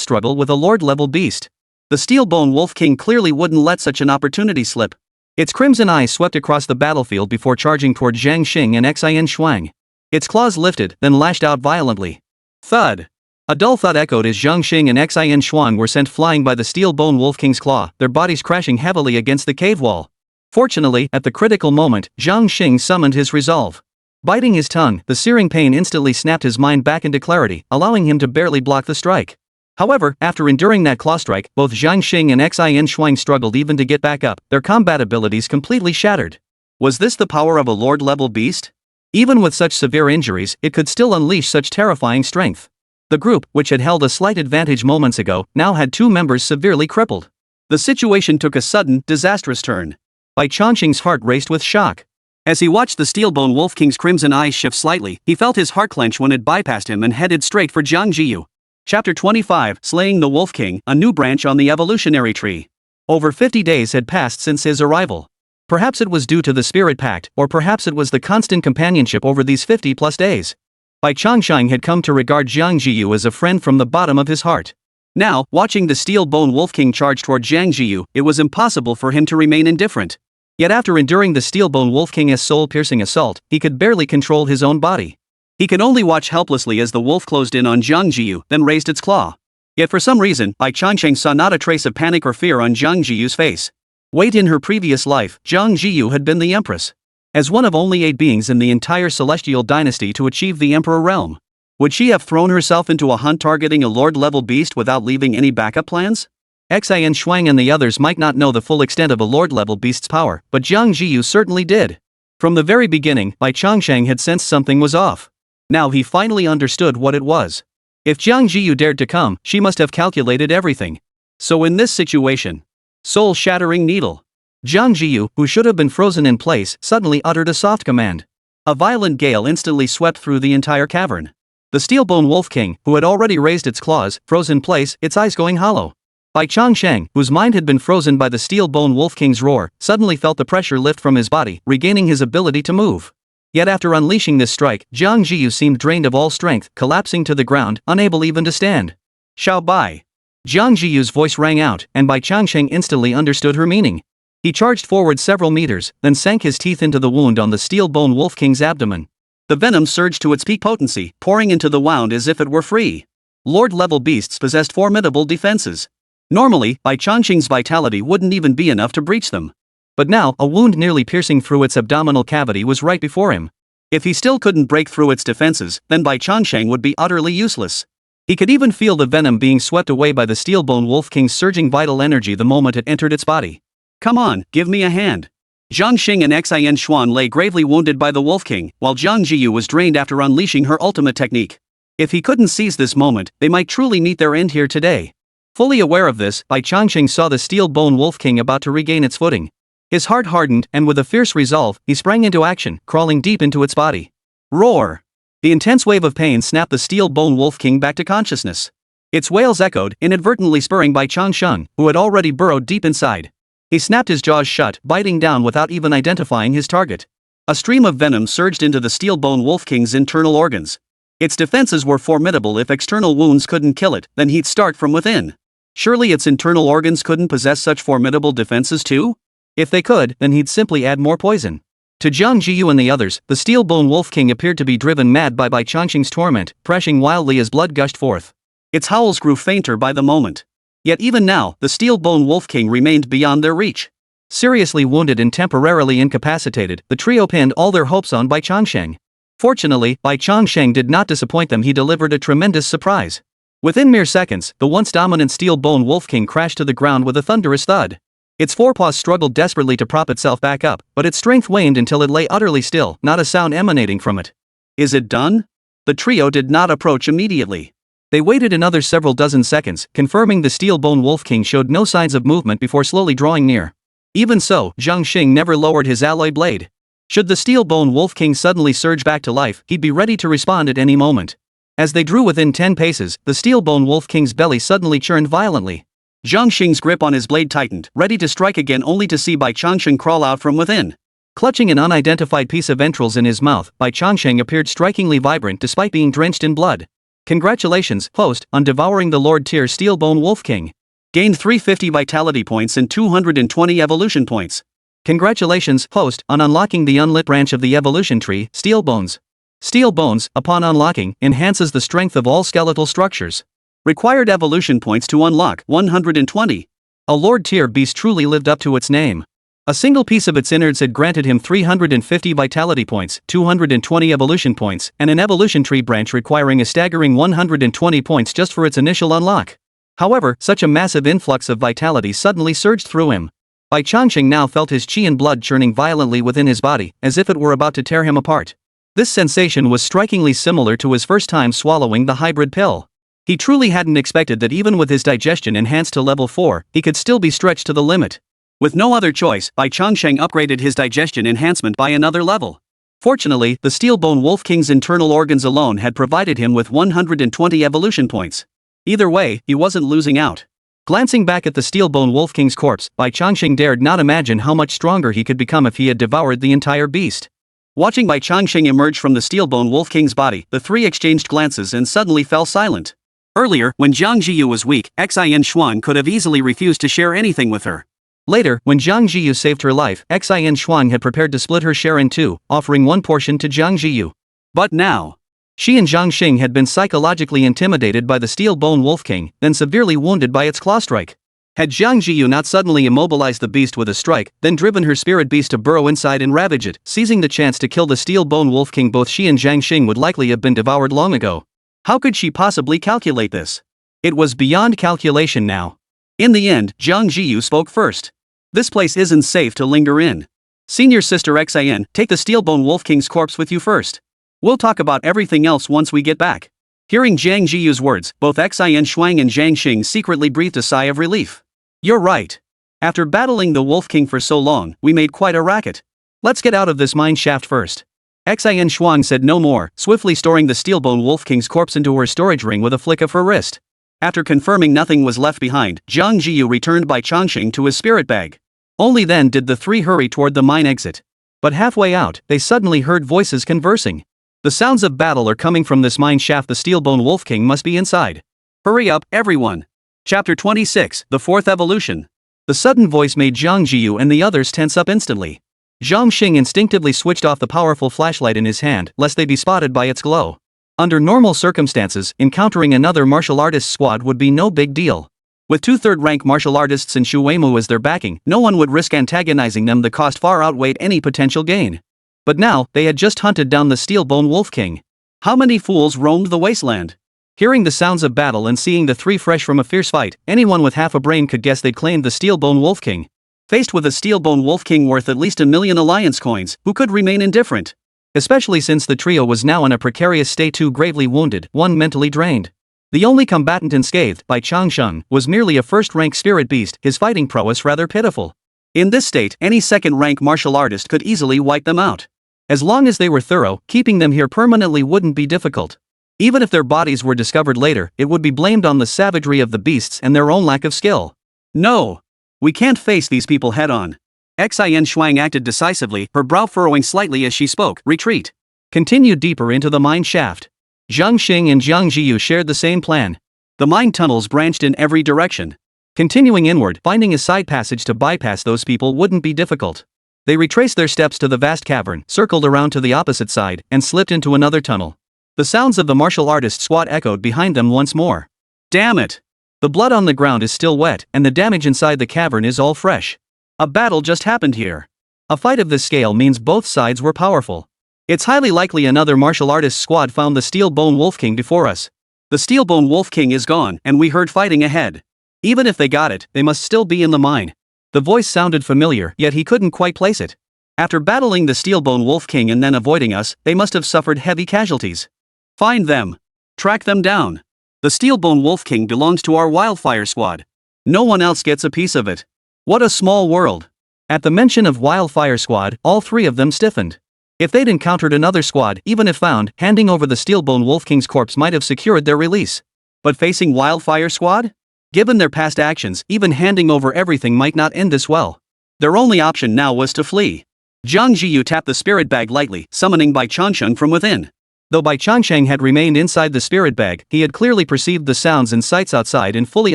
struggle with a lord-level beast. The Steelbone Wolf King clearly wouldn't let such an opportunity slip. Its crimson eyes swept across the battlefield before charging toward Jiang Zhiyu and Xian Shuang. Its claws lifted, then lashed out violently. Thud! A dull thud echoed as Jiang Zhiyu and Xian Shuang were sent flying by the Steelbone Wolf King's claw, their bodies crashing heavily against the cave wall. Fortunately, at the critical moment, Jiang Zhiyu summoned his resolve. Biting his tongue, the searing pain instantly snapped his mind back into clarity, allowing him to barely block the strike. However, after enduring that claw strike, both Jiang Zhiyu and Xian Shuang struggled even to get back up, their combat abilities completely shattered. Was this the power of a lord-level beast? Even with such severe injuries, it could still unleash such terrifying strength. The group, which had held a slight advantage moments ago, now had two members severely crippled. The situation took a sudden, disastrous turn. Bai Changsheng's heart raced with shock. As he watched the Steelbone Wolf King's crimson eyes shift slightly, he felt his heart clench when it bypassed him and headed straight for Jiang Zhiyu. Chapter 25, Slaying the Wolf King, a new branch on the evolutionary tree. Over 50 days had passed since his arrival. Perhaps it was due to the spirit pact, or perhaps it was the constant companionship over these 50-plus days. Bai Changsheng had come to regard Jiang Zhiyu as a friend from the bottom of his heart. Now, watching the Steelbone Wolf King charge toward Jiang Zhiyu, it was impossible for him to remain indifferent. Yet after enduring the Steelbone Wolf King's soul-piercing assault, he could barely control his own body. He could only watch helplessly as the wolf closed in on Jiang Zhiyu, then raised its claw. Yet for some reason, Bai Changsheng saw not a trace of panic or fear on Jiang Zhiyu's face. Wait, in her previous life, Jiang Zhiyu had been the empress. As one of only 8 beings in the entire celestial dynasty to achieve the emperor realm. Would she have thrown herself into a hunt targeting a lord-level beast without leaving any backup plans? Xian Shuang and the others might not know the full extent of a lord-level beast's power, but Jiang Zhiyu certainly did. From the very beginning, Bai Changsheng had sensed something was off. Now he finally understood what it was. If Jiang Zhiyu dared to come, she must have calculated everything. So in this situation, soul-shattering needle. Jiang Zhiyu, who should have been frozen in place, suddenly uttered a soft command. A violent gale instantly swept through the entire cavern. The Steelbone Wolf King, who had already raised its claws, froze in place, its eyes going hollow. Bai Changsheng, whose mind had been frozen by the Steelbone Wolf King's roar, suddenly felt the pressure lift from his body, regaining his ability to move. Yet after unleashing this strike, Jiang Zhiyu seemed drained of all strength, collapsing to the ground, unable even to stand. Xiao Bai. Jiang Zhiyu's voice rang out, and Bai Changsheng instantly understood her meaning. He charged forward several meters, then sank his teeth into the wound on the Steelbone Wolf King's abdomen. The venom surged to its peak potency, pouring into the wound as if it were free. Lord-level beasts possessed formidable defenses. Normally, Bai Changsheng's vitality wouldn't even be enough to breach them. But now, a wound nearly piercing through its abdominal cavity was right before him. If he still couldn't break through its defenses, then Bai Changsheng would be utterly useless. He could even feel the venom being swept away by the Steelbone Wolf King's surging vital energy the moment it entered its body. Come on, give me a hand. Jiang Zhiyu and Xian Shuang lay gravely wounded by the Wolf King, while Jiang Zhiyu was drained after unleashing her ultimate technique. If he couldn't seize this moment, they might truly meet their end here today. Fully aware of this, Bai Changsheng saw the steel bone wolf king about to regain its footing. His heart hardened, and with a fierce resolve, he sprang into action, crawling deep into its body. Roar! The intense wave of pain snapped the steel bone wolf king back to consciousness. Its wails echoed, inadvertently spurring Bai Changsheng, who had already burrowed deep inside. He snapped his jaws shut, biting down without even identifying his target. A stream of venom surged into the steel bone wolf king's internal organs. Its defenses were formidable. If external wounds couldn't kill it, then he'd start from within. Surely its internal organs couldn't possess such formidable defenses too? If they could, then he'd simply add more poison. To Jiang Zhiyu and the others, the steel bone wolf king appeared to be driven mad by Bai Changsheng's torment, thrashing wildly as blood gushed forth. Its howls grew fainter by the moment. Yet even now, the steel bone wolf king remained beyond their reach. Seriously wounded and temporarily incapacitated, the trio pinned all their hopes on Bai Changsheng. Fortunately, Bai Changsheng did not disappoint them. He delivered a tremendous surprise. Within mere seconds, the once dominant steel bone wolf king crashed to the ground with a thunderous thud. Its forepaws struggled desperately to prop itself back up, but its strength waned until it lay utterly still, not a sound emanating from it. Is it done? The trio did not approach immediately. They waited another several dozen seconds, confirming the steel bone wolf king showed no signs of movement before slowly drawing near. Even so, Jiang Zhiyu never lowered his alloy blade. Should the steel bone wolf king suddenly surge back to life, he'd be ready to respond at any moment. As they drew within 10 paces, the steel bone wolf king's belly suddenly churned violently. Jiang Zhiyu's grip on his blade tightened, ready to strike again, only to see Bai Changsheng crawl out from within. Clutching an unidentified piece of entrails in his mouth, Bai Changsheng appeared strikingly vibrant despite being drenched in blood. Congratulations, host, on devouring the Lord tier steel bone wolf king. Gained 350 vitality points and 220 evolution points. Congratulations, host, on unlocking the unlit branch of the evolution tree, Steel Bones. Steel Bones, upon unlocking, enhances the strength of all skeletal structures. Required evolution points to unlock, 120. A Lord tier beast truly lived up to its name. A single piece of its innards had granted him 350 vitality points, 220 evolution points, and an evolution tree branch requiring a staggering 120 points just for its initial unlock. However, such a massive influx of vitality suddenly surged through him. Bai Changsheng now felt his chi and blood churning violently within his body, as if it were about to tear him apart. This sensation was strikingly similar to his first time swallowing the hybrid pill. He truly hadn't expected that even with his digestion enhanced to level 4, he could still be stretched to the limit. With no other choice, Bai Changsheng upgraded his digestion enhancement by another level. Fortunately, the steel bone wolf king's internal organs alone had provided him with 120 evolution points. Either way, he wasn't losing out. Glancing back at the steel bone wolf king's corpse, Bai Changsheng dared not imagine how much stronger he could become if he had devoured the entire beast. Watching Bai Changsheng emerge from the steel bone wolf king's body, the three exchanged glances and suddenly fell silent. Earlier, when Jiang Zhiyu was weak, Xin Shuang could have easily refused to share anything with her. Later, when Jiang Zhiyu saved her life, Xin Shuang had prepared to split her share in two, offering one portion to Jiang Zhiyu. But now, she and Jiang Zhiyu had been psychologically intimidated by the steel bone wolf king, then severely wounded by its claw strike. Had Jiang Zhiyu not suddenly immobilized the beast with a strike, then driven her spirit beast to burrow inside and ravage it, seizing the chance to kill the steel bone wolf king, both she and Jiang Zhiyu would likely have been devoured long ago. How could she possibly calculate this? It was beyond calculation now. In the end, Jiang Zhiyu spoke first. This place isn't safe to linger in. Senior sister Xin, take the steel bone wolf king's corpse with you first. We'll talk about everything else once we get back. Hearing Jiang Zhiyu's words, both Xin Shuang and Jiang Zhiyu secretly breathed a sigh of relief. You're right. After battling the wolf king for so long, we made quite a racket. Let's get out of this mine shaft first. Xin Shuang said no more, swiftly storing the steel bone wolf king's corpse into her storage ring with a flick of her wrist. After confirming nothing was left behind, Jiang Zhiyu returned Bai Changsheng to his spirit bag. Only then did the three hurry toward the mine exit. But halfway out, they suddenly heard voices conversing. The sounds of battle are coming from this mine shaft. The steel bone wolf king must be inside. Hurry up, everyone. Chapter 26, The Fourth Evolution. The sudden voice made Jiang Zhiyu and the others tense up instantly. Jiang Zhiyu instinctively switched off the powerful flashlight in his hand, lest they be spotted by its glow. Under normal circumstances, encountering another martial artist squad would be no big deal. With 2/3 rank martial artists in Shuemu as their backing, no one would risk antagonizing them. The cost far outweighed any potential gain. But now, they had just hunted down the steel bone wolf king. How many fools roamed the wasteland? Hearing the sounds of battle and seeing the three fresh from a fierce fight, anyone with half a brain could guess they'd claimed the steel bone wolf king. Faced with a steel bone wolf king worth at least 1 million alliance coins, who could remain indifferent? Especially since the trio was now in a precarious state, 2 gravely wounded, 1 mentally drained. The only combatant unscathed, Bai Changsheng, was merely a first-rank spirit beast, his fighting prowess rather pitiful. In this state, any second-rank martial artist could easily wipe them out. As long as they were thorough, keeping them here permanently wouldn't be difficult. Even if their bodies were discovered later, it would be blamed on the savagery of the beasts and their own lack of skill. No. We can't face these people head-on. Xin Shuang acted decisively, her brow furrowing slightly as she spoke. Retreat. Continued deeper into the mine shaft. Jiang Zhiyu and Jiang Zhiyu shared the same plan. The mine tunnels branched in every direction. Continuing inward, finding a side passage to bypass those people wouldn't be difficult. They retraced their steps to the vast cavern, circled around to the opposite side, and slipped into another tunnel. The sounds of the martial artist's squad echoed behind them once more. Damn it! The blood on the ground is still wet, and the damage inside the cavern is all fresh. A battle just happened here. A fight of this scale means both sides were powerful. It's highly likely another martial artist squad found the Steel Bone Wolf King before us. The Steel Bone Wolf King is gone, and we heard fighting ahead. Even if they got it, they must still be in the mine. The voice sounded familiar, yet he couldn't quite place it. After battling the Steel Bone Wolf King and then avoiding us, they must have suffered heavy casualties. Find them. Track them down. The Steel Bone Wolf King belongs to our Wildfire squad. No one else gets a piece of it. What a small world. At the mention of Wildfire squad, all 3 of them stiffened. If they'd encountered another squad, even if found, handing over the Steelbone Wolf King's corpse might have secured their release. But facing Wildfire squad? Given their past actions, even handing over everything might not end this well. Their only option now was to flee. Jiang Zhiyu tapped the spirit bag lightly, summoning Bai Changsheng from within. Though Bai Changsheng had remained inside the spirit bag, he had clearly perceived the sounds and sights outside and fully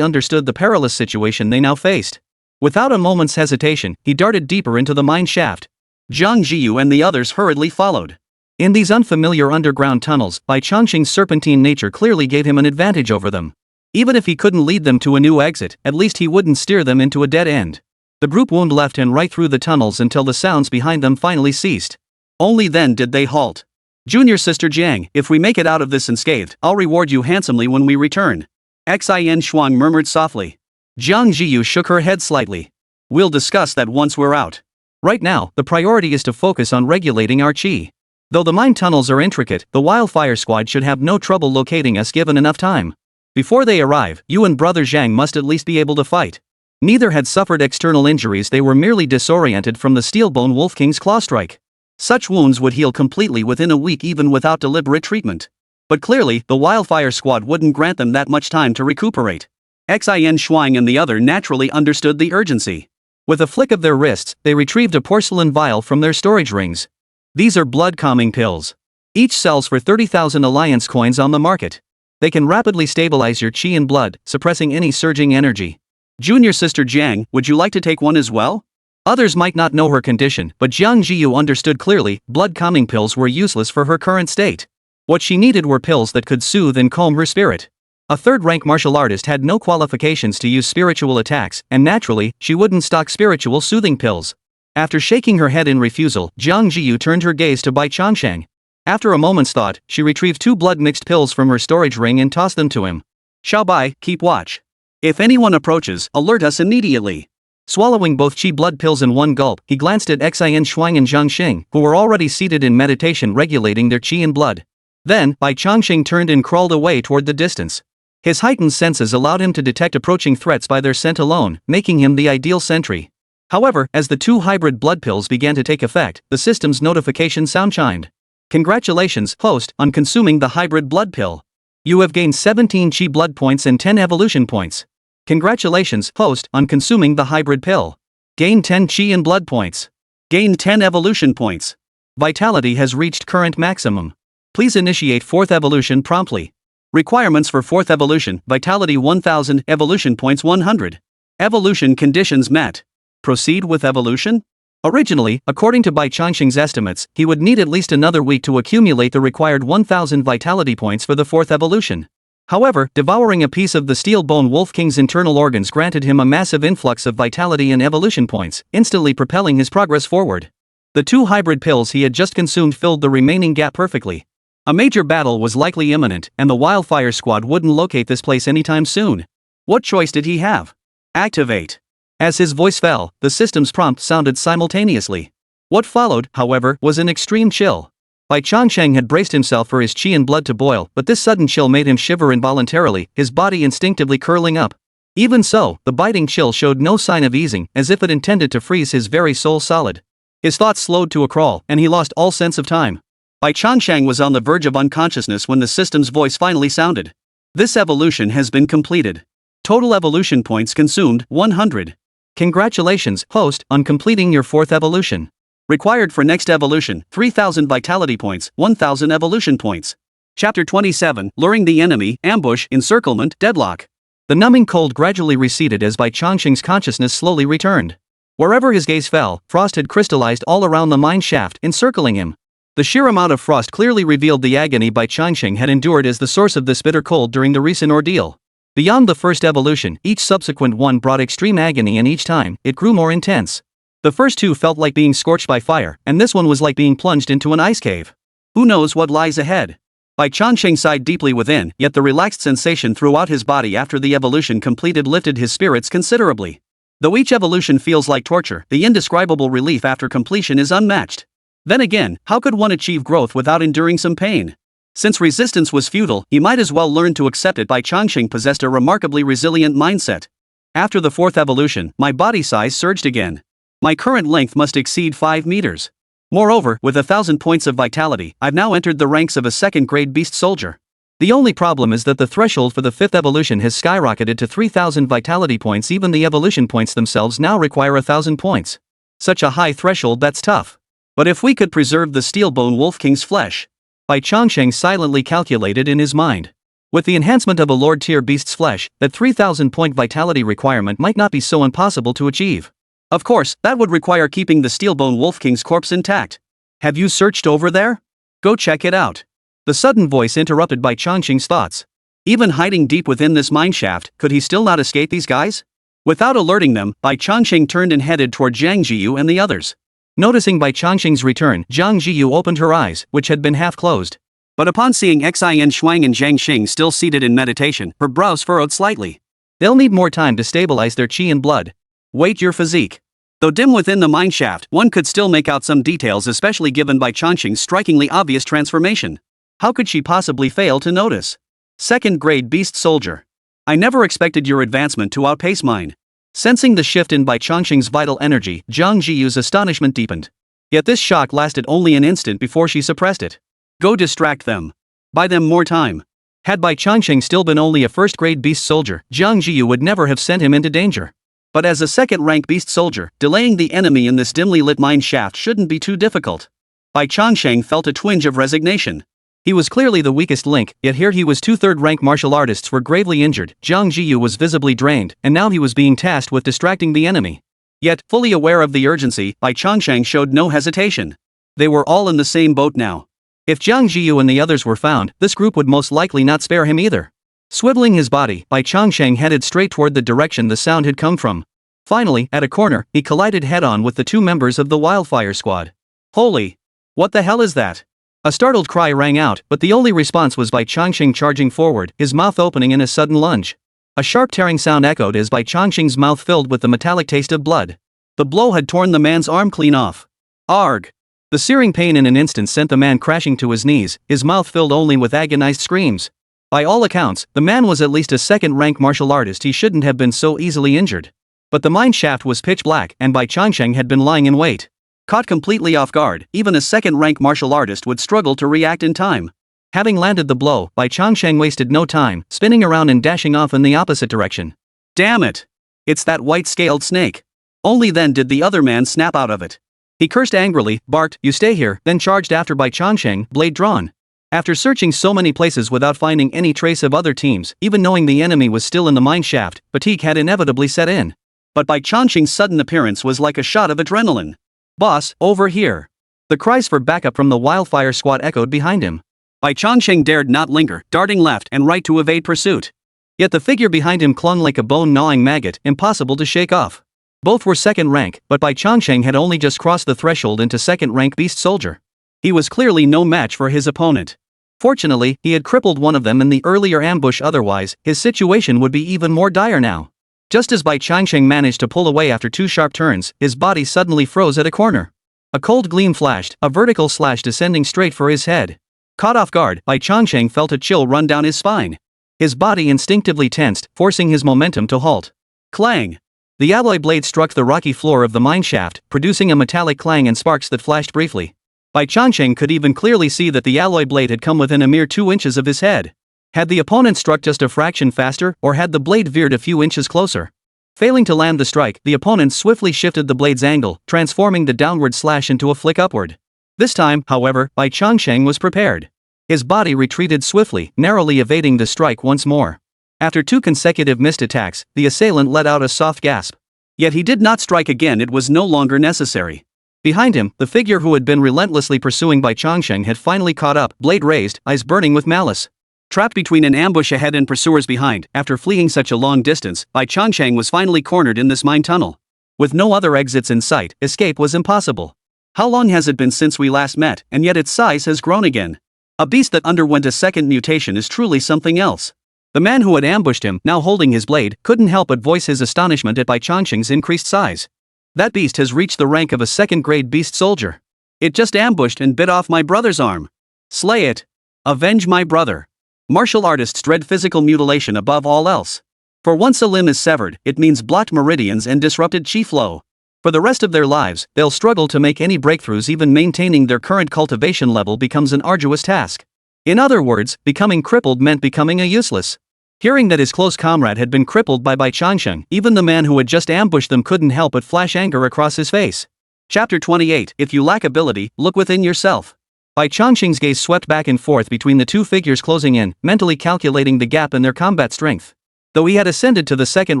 understood the perilous situation they now faced. Without a moment's hesitation, he darted deeper into the mine shaft. Jiang Zhiyu and the others hurriedly followed. In these unfamiliar underground tunnels, Bai Changsheng's serpentine nature clearly gave him an advantage over them. Even if he couldn't lead them to a new exit, at least he wouldn't steer them into a dead end. The group wound left and right through the tunnels until the sounds behind them finally ceased. Only then did they halt. Junior Sister Jiang, if we make it out of this unscathed, I'll reward you handsomely when we return. Xin Shuang murmured softly. Jiang Zhiyu shook her head slightly. We'll discuss that once we're out. Right now, the priority is to focus on regulating our chi. Though the mine tunnels are intricate, the Wildfire squad should have no trouble locating us given enough time. Before they arrive, you and Brother Zhang must at least be able to fight. Neither had suffered external injuries, they were merely disoriented from the Steelbone Wolf King's claw strike. Such wounds would heal completely within a week even without deliberate treatment. But clearly, the Wildfire squad wouldn't grant them that much time to recuperate. Xin Shuang and the other naturally understood the urgency. With a flick of their wrists, they retrieved a porcelain vial from their storage rings. These are blood-calming pills. Each sells for 30,000 alliance coins on the market. They can rapidly stabilize your chi and blood, suppressing any surging energy. Junior Sister Jiang, would you like to take one as well? Others might not know her condition, but Jiang Zhiyu understood clearly, blood-calming pills were useless for her current state. What she needed were pills that could soothe and calm her spirit. A third-rank martial artist had no qualifications to use spiritual attacks, and naturally, she wouldn't stock spiritual soothing pills. After shaking her head in refusal, Jiang Zhiyu turned her gaze to Bai Changsheng. After a moment's thought, she retrieved 2 blood-mixed pills from her storage ring and tossed them to him. Xiao Bai, keep watch. If anyone approaches, alert us immediately. Swallowing both chi blood pills in one gulp, he glanced at Xin Shuang and Jiang Zhiyu, who were already seated in meditation regulating their chi and blood. Then, Bai Changsheng turned and crawled away toward the distance. His heightened senses allowed him to detect approaching threats by their scent alone, making him the ideal sentry. However, as the 2 hybrid blood pills began to take effect, the system's notification sound chimed. Congratulations, host, on consuming the hybrid blood pill. You have gained 17 chi blood points and 10 evolution points. Congratulations, host, on consuming the hybrid pill. Gain 10 chi and blood points. Gain 10 evolution points. Vitality has reached current maximum. Please initiate 4th evolution promptly. Requirements for 4th evolution, vitality 1000, evolution points 100. Evolution conditions met. Proceed with evolution? Originally, according to Bai Changsheng's estimates, he would need at least another week to accumulate the required 1000 vitality points for the 4th evolution. However, devouring a piece of the Steel-Bone Wolf King's internal organs granted him a massive influx of vitality and evolution points, instantly propelling his progress forward. The 2 hybrid pills he had just consumed filled the remaining gap perfectly. A major battle was likely imminent, and the Wildfire squad wouldn't locate this place anytime soon. What choice did he have? Activate. As his voice fell, the system's prompt sounded simultaneously. What followed, however, was an extreme chill. Bai Changsheng had braced himself for his chi and blood to boil, but this sudden chill made him shiver involuntarily, his body instinctively curling up. Even so, the biting chill showed no sign of easing, as if it intended to freeze his very soul solid. His thoughts slowed to a crawl, and he lost all sense of time. Bai Changsheng was on the verge of unconsciousness when the system's voice finally sounded. This evolution has been completed. Total evolution points consumed, 100. Congratulations, host, on completing your 4th evolution. Required for next evolution, 3000 vitality points, 1000 evolution points. Chapter 27, Luring the Enemy, Ambush, Encirclement, Deadlock. The numbing cold gradually receded as Bai Changsheng's consciousness slowly returned. Wherever his gaze fell, frost had crystallized all around the mine shaft, encircling him. The sheer amount of frost clearly revealed the agony Bai Changsheng had endured as the source of this bitter cold during the recent ordeal. Beyond the first evolution, each subsequent one brought extreme agony, and each time, it grew more intense. The first 2 felt like being scorched by fire, and this one was like being plunged into an ice cave. Who knows what lies ahead? Bai Changsheng sighed deeply within, yet the relaxed sensation throughout his body after the evolution completed lifted his spirits considerably. Though each evolution feels like torture, the indescribable relief after completion is unmatched. Then again, how could one achieve growth without enduring some pain? Since resistance was futile, he might as well learn to accept it. Bai Changsheng possessed a remarkably resilient mindset. After the 4th evolution, my body size surged again. My current length must exceed 5 meters. Moreover, with 1000 points of vitality, I've now entered the ranks of a 2nd-grade beast soldier. The only problem is that the threshold for the 5th evolution has skyrocketed to 3000 vitality points. Even the evolution points themselves now require 1000 points. Such a high threshold, that's tough. But if we could preserve the Steelbone Wolf King's flesh. Bai Changsheng silently calculated in his mind. With the enhancement of a Lord-tier beast's flesh, that 3000-point vitality requirement might not be so impossible to achieve. Of course, that would require keeping the Steelbone Wolf King's corpse intact. Have you searched over there? Go check it out. The sudden voice interrupted Bai Changsheng's thoughts. Even hiding deep within this mine shaft, could he still not escape these guys? Without alerting them, Bai Changsheng turned and headed toward Jiang Zhiyu and the others. Noticing Bai Changsheng's return, Jiang Zhiyu opened her eyes, which had been half closed. But upon seeing Xin Shuang and Jiang Xing still seated in meditation, her brows furrowed slightly. They'll need more time to stabilize their chi and blood. Wait, your physique. Though dim within the mine shaft, one could still make out some details, especially given Bai Changsheng's strikingly obvious transformation. How could she possibly fail to notice? 2nd-grade beast soldier. I never expected your advancement to outpace mine. Sensing the shift in Bai Changsheng's vital energy, Jiang Zhiyu's astonishment deepened. Yet this shock lasted only an instant before she suppressed it. Go distract them. Buy them more time. Had Bai Changsheng still been only a 1st-grade beast soldier, Jiang Zhiyu would never have sent him into danger. But as a 2nd-rank beast soldier, delaying the enemy in this dimly lit mine shaft shouldn't be too difficult. Bai Changsheng felt a twinge of resignation. He was clearly the weakest link, yet here he was 2 3rd-rank martial artists were gravely injured, Jiang Zhiyu was visibly drained, and now he was being tasked with distracting the enemy. Yet, fully aware of the urgency, Bai Changsheng showed no hesitation. They were all in the same boat now. If Jiang Zhiyu and the others were found, this group would most likely not spare him either. Swiveling his body, Bai Changsheng headed straight toward the direction the sound had come from. Finally, at a corner, he collided head-on with the 2 members of the Wildfire squad. Holy! What the hell is that? A startled cry rang out, but the only response was Bai Changsheng charging forward, his mouth opening in a sudden lunge. A sharp tearing sound echoed as Bai Changsheng's mouth filled with the metallic taste of blood. The blow had torn the man's arm clean off. Arg! The searing pain in an instant sent the man crashing to his knees, his mouth filled only with agonized screams. By all accounts, the man was at least a 2nd-rank martial artist. He shouldn't have been so easily injured. But the mine shaft was pitch black, and Bai Changsheng had been lying in wait. Caught completely off guard, even a 2nd-rank martial artist would struggle to react in time. Having landed the blow, Bai Changsheng wasted no time, spinning around and dashing off in the opposite direction. Damn it! It's that white-scaled snake. Only then did the other man snap out of it. He cursed angrily, barked, "You stay here," then charged after Bai Changsheng, blade drawn. After searching so many places without finding any trace of other teams, even knowing the enemy was still in the mine shaft, fatigue had inevitably set in. But Bai Changsheng's sudden appearance was like a shot of adrenaline. "Boss, over here!" The cries for backup from the Wildfire squad echoed behind him. Bai Changsheng dared not linger, darting left and right to evade pursuit. Yet the figure behind him clung like a bone-gnawing maggot, impossible to shake off. Both were 2nd rank, but Bai Changsheng had only just crossed the threshold into 2nd-rank beast soldier. He was clearly no match for his opponent. Fortunately, he had crippled one of them in the earlier ambush, otherwise, his situation would be even more dire now. Just as Bai Changsheng managed to pull away after 2 sharp turns, his body suddenly froze at a corner. A cold gleam flashed, a vertical slash descending straight for his head. Caught off guard, Bai Changsheng felt a chill run down his spine. His body instinctively tensed, forcing his momentum to halt. Clang! The alloy blade struck the rocky floor of the mine shaft, producing a metallic clang and sparks that flashed briefly. Bai Changsheng could even clearly see that the alloy blade had come within a mere 2 inches of his head. Had the opponent struck just a fraction faster, or had the blade veered a few inches closer? Failing to land the strike, the opponent swiftly shifted the blade's angle, transforming the downward slash into a flick upward. This time, however, Bai Changsheng was prepared. His body retreated swiftly, narrowly evading the strike once more. After 2 consecutive missed attacks, the assailant let out a soft gasp. Yet he did not strike again, it was no longer necessary. Behind him, the figure who had been relentlessly pursuing Bai Changsheng had finally caught up, blade raised, eyes burning with malice. Trapped between an ambush ahead and pursuers behind, after fleeing such a long distance, Bai Changsheng was finally cornered in this mine tunnel. With no other exits in sight, escape was impossible. How long has it been since we last met, and yet its size has grown again? A beast that underwent a second mutation is truly something else. The man who had ambushed him, now holding his blade, couldn't help but voice his astonishment at Bai Changsheng's increased size. That beast has reached the rank of a second-grade beast soldier. It just ambushed and bit off my brother's arm. Slay it. Avenge my brother. Martial artists dread physical mutilation above all else. For once a limb is severed, it means blocked meridians and disrupted chi flow. For the rest of their lives, they'll struggle to make any breakthroughs. Even maintaining their current cultivation level becomes an arduous task. In other words, becoming crippled meant becoming a useless. Hearing that his close comrade had been crippled by Bai Changsheng, even the man who had just ambushed them couldn't help but flash anger across his face. Chapter 28. If you lack ability, look within yourself. Bai Changsheng's gaze swept back and forth between the 2 figures closing in, mentally calculating the gap in their combat strength. Though he had ascended to the 2nd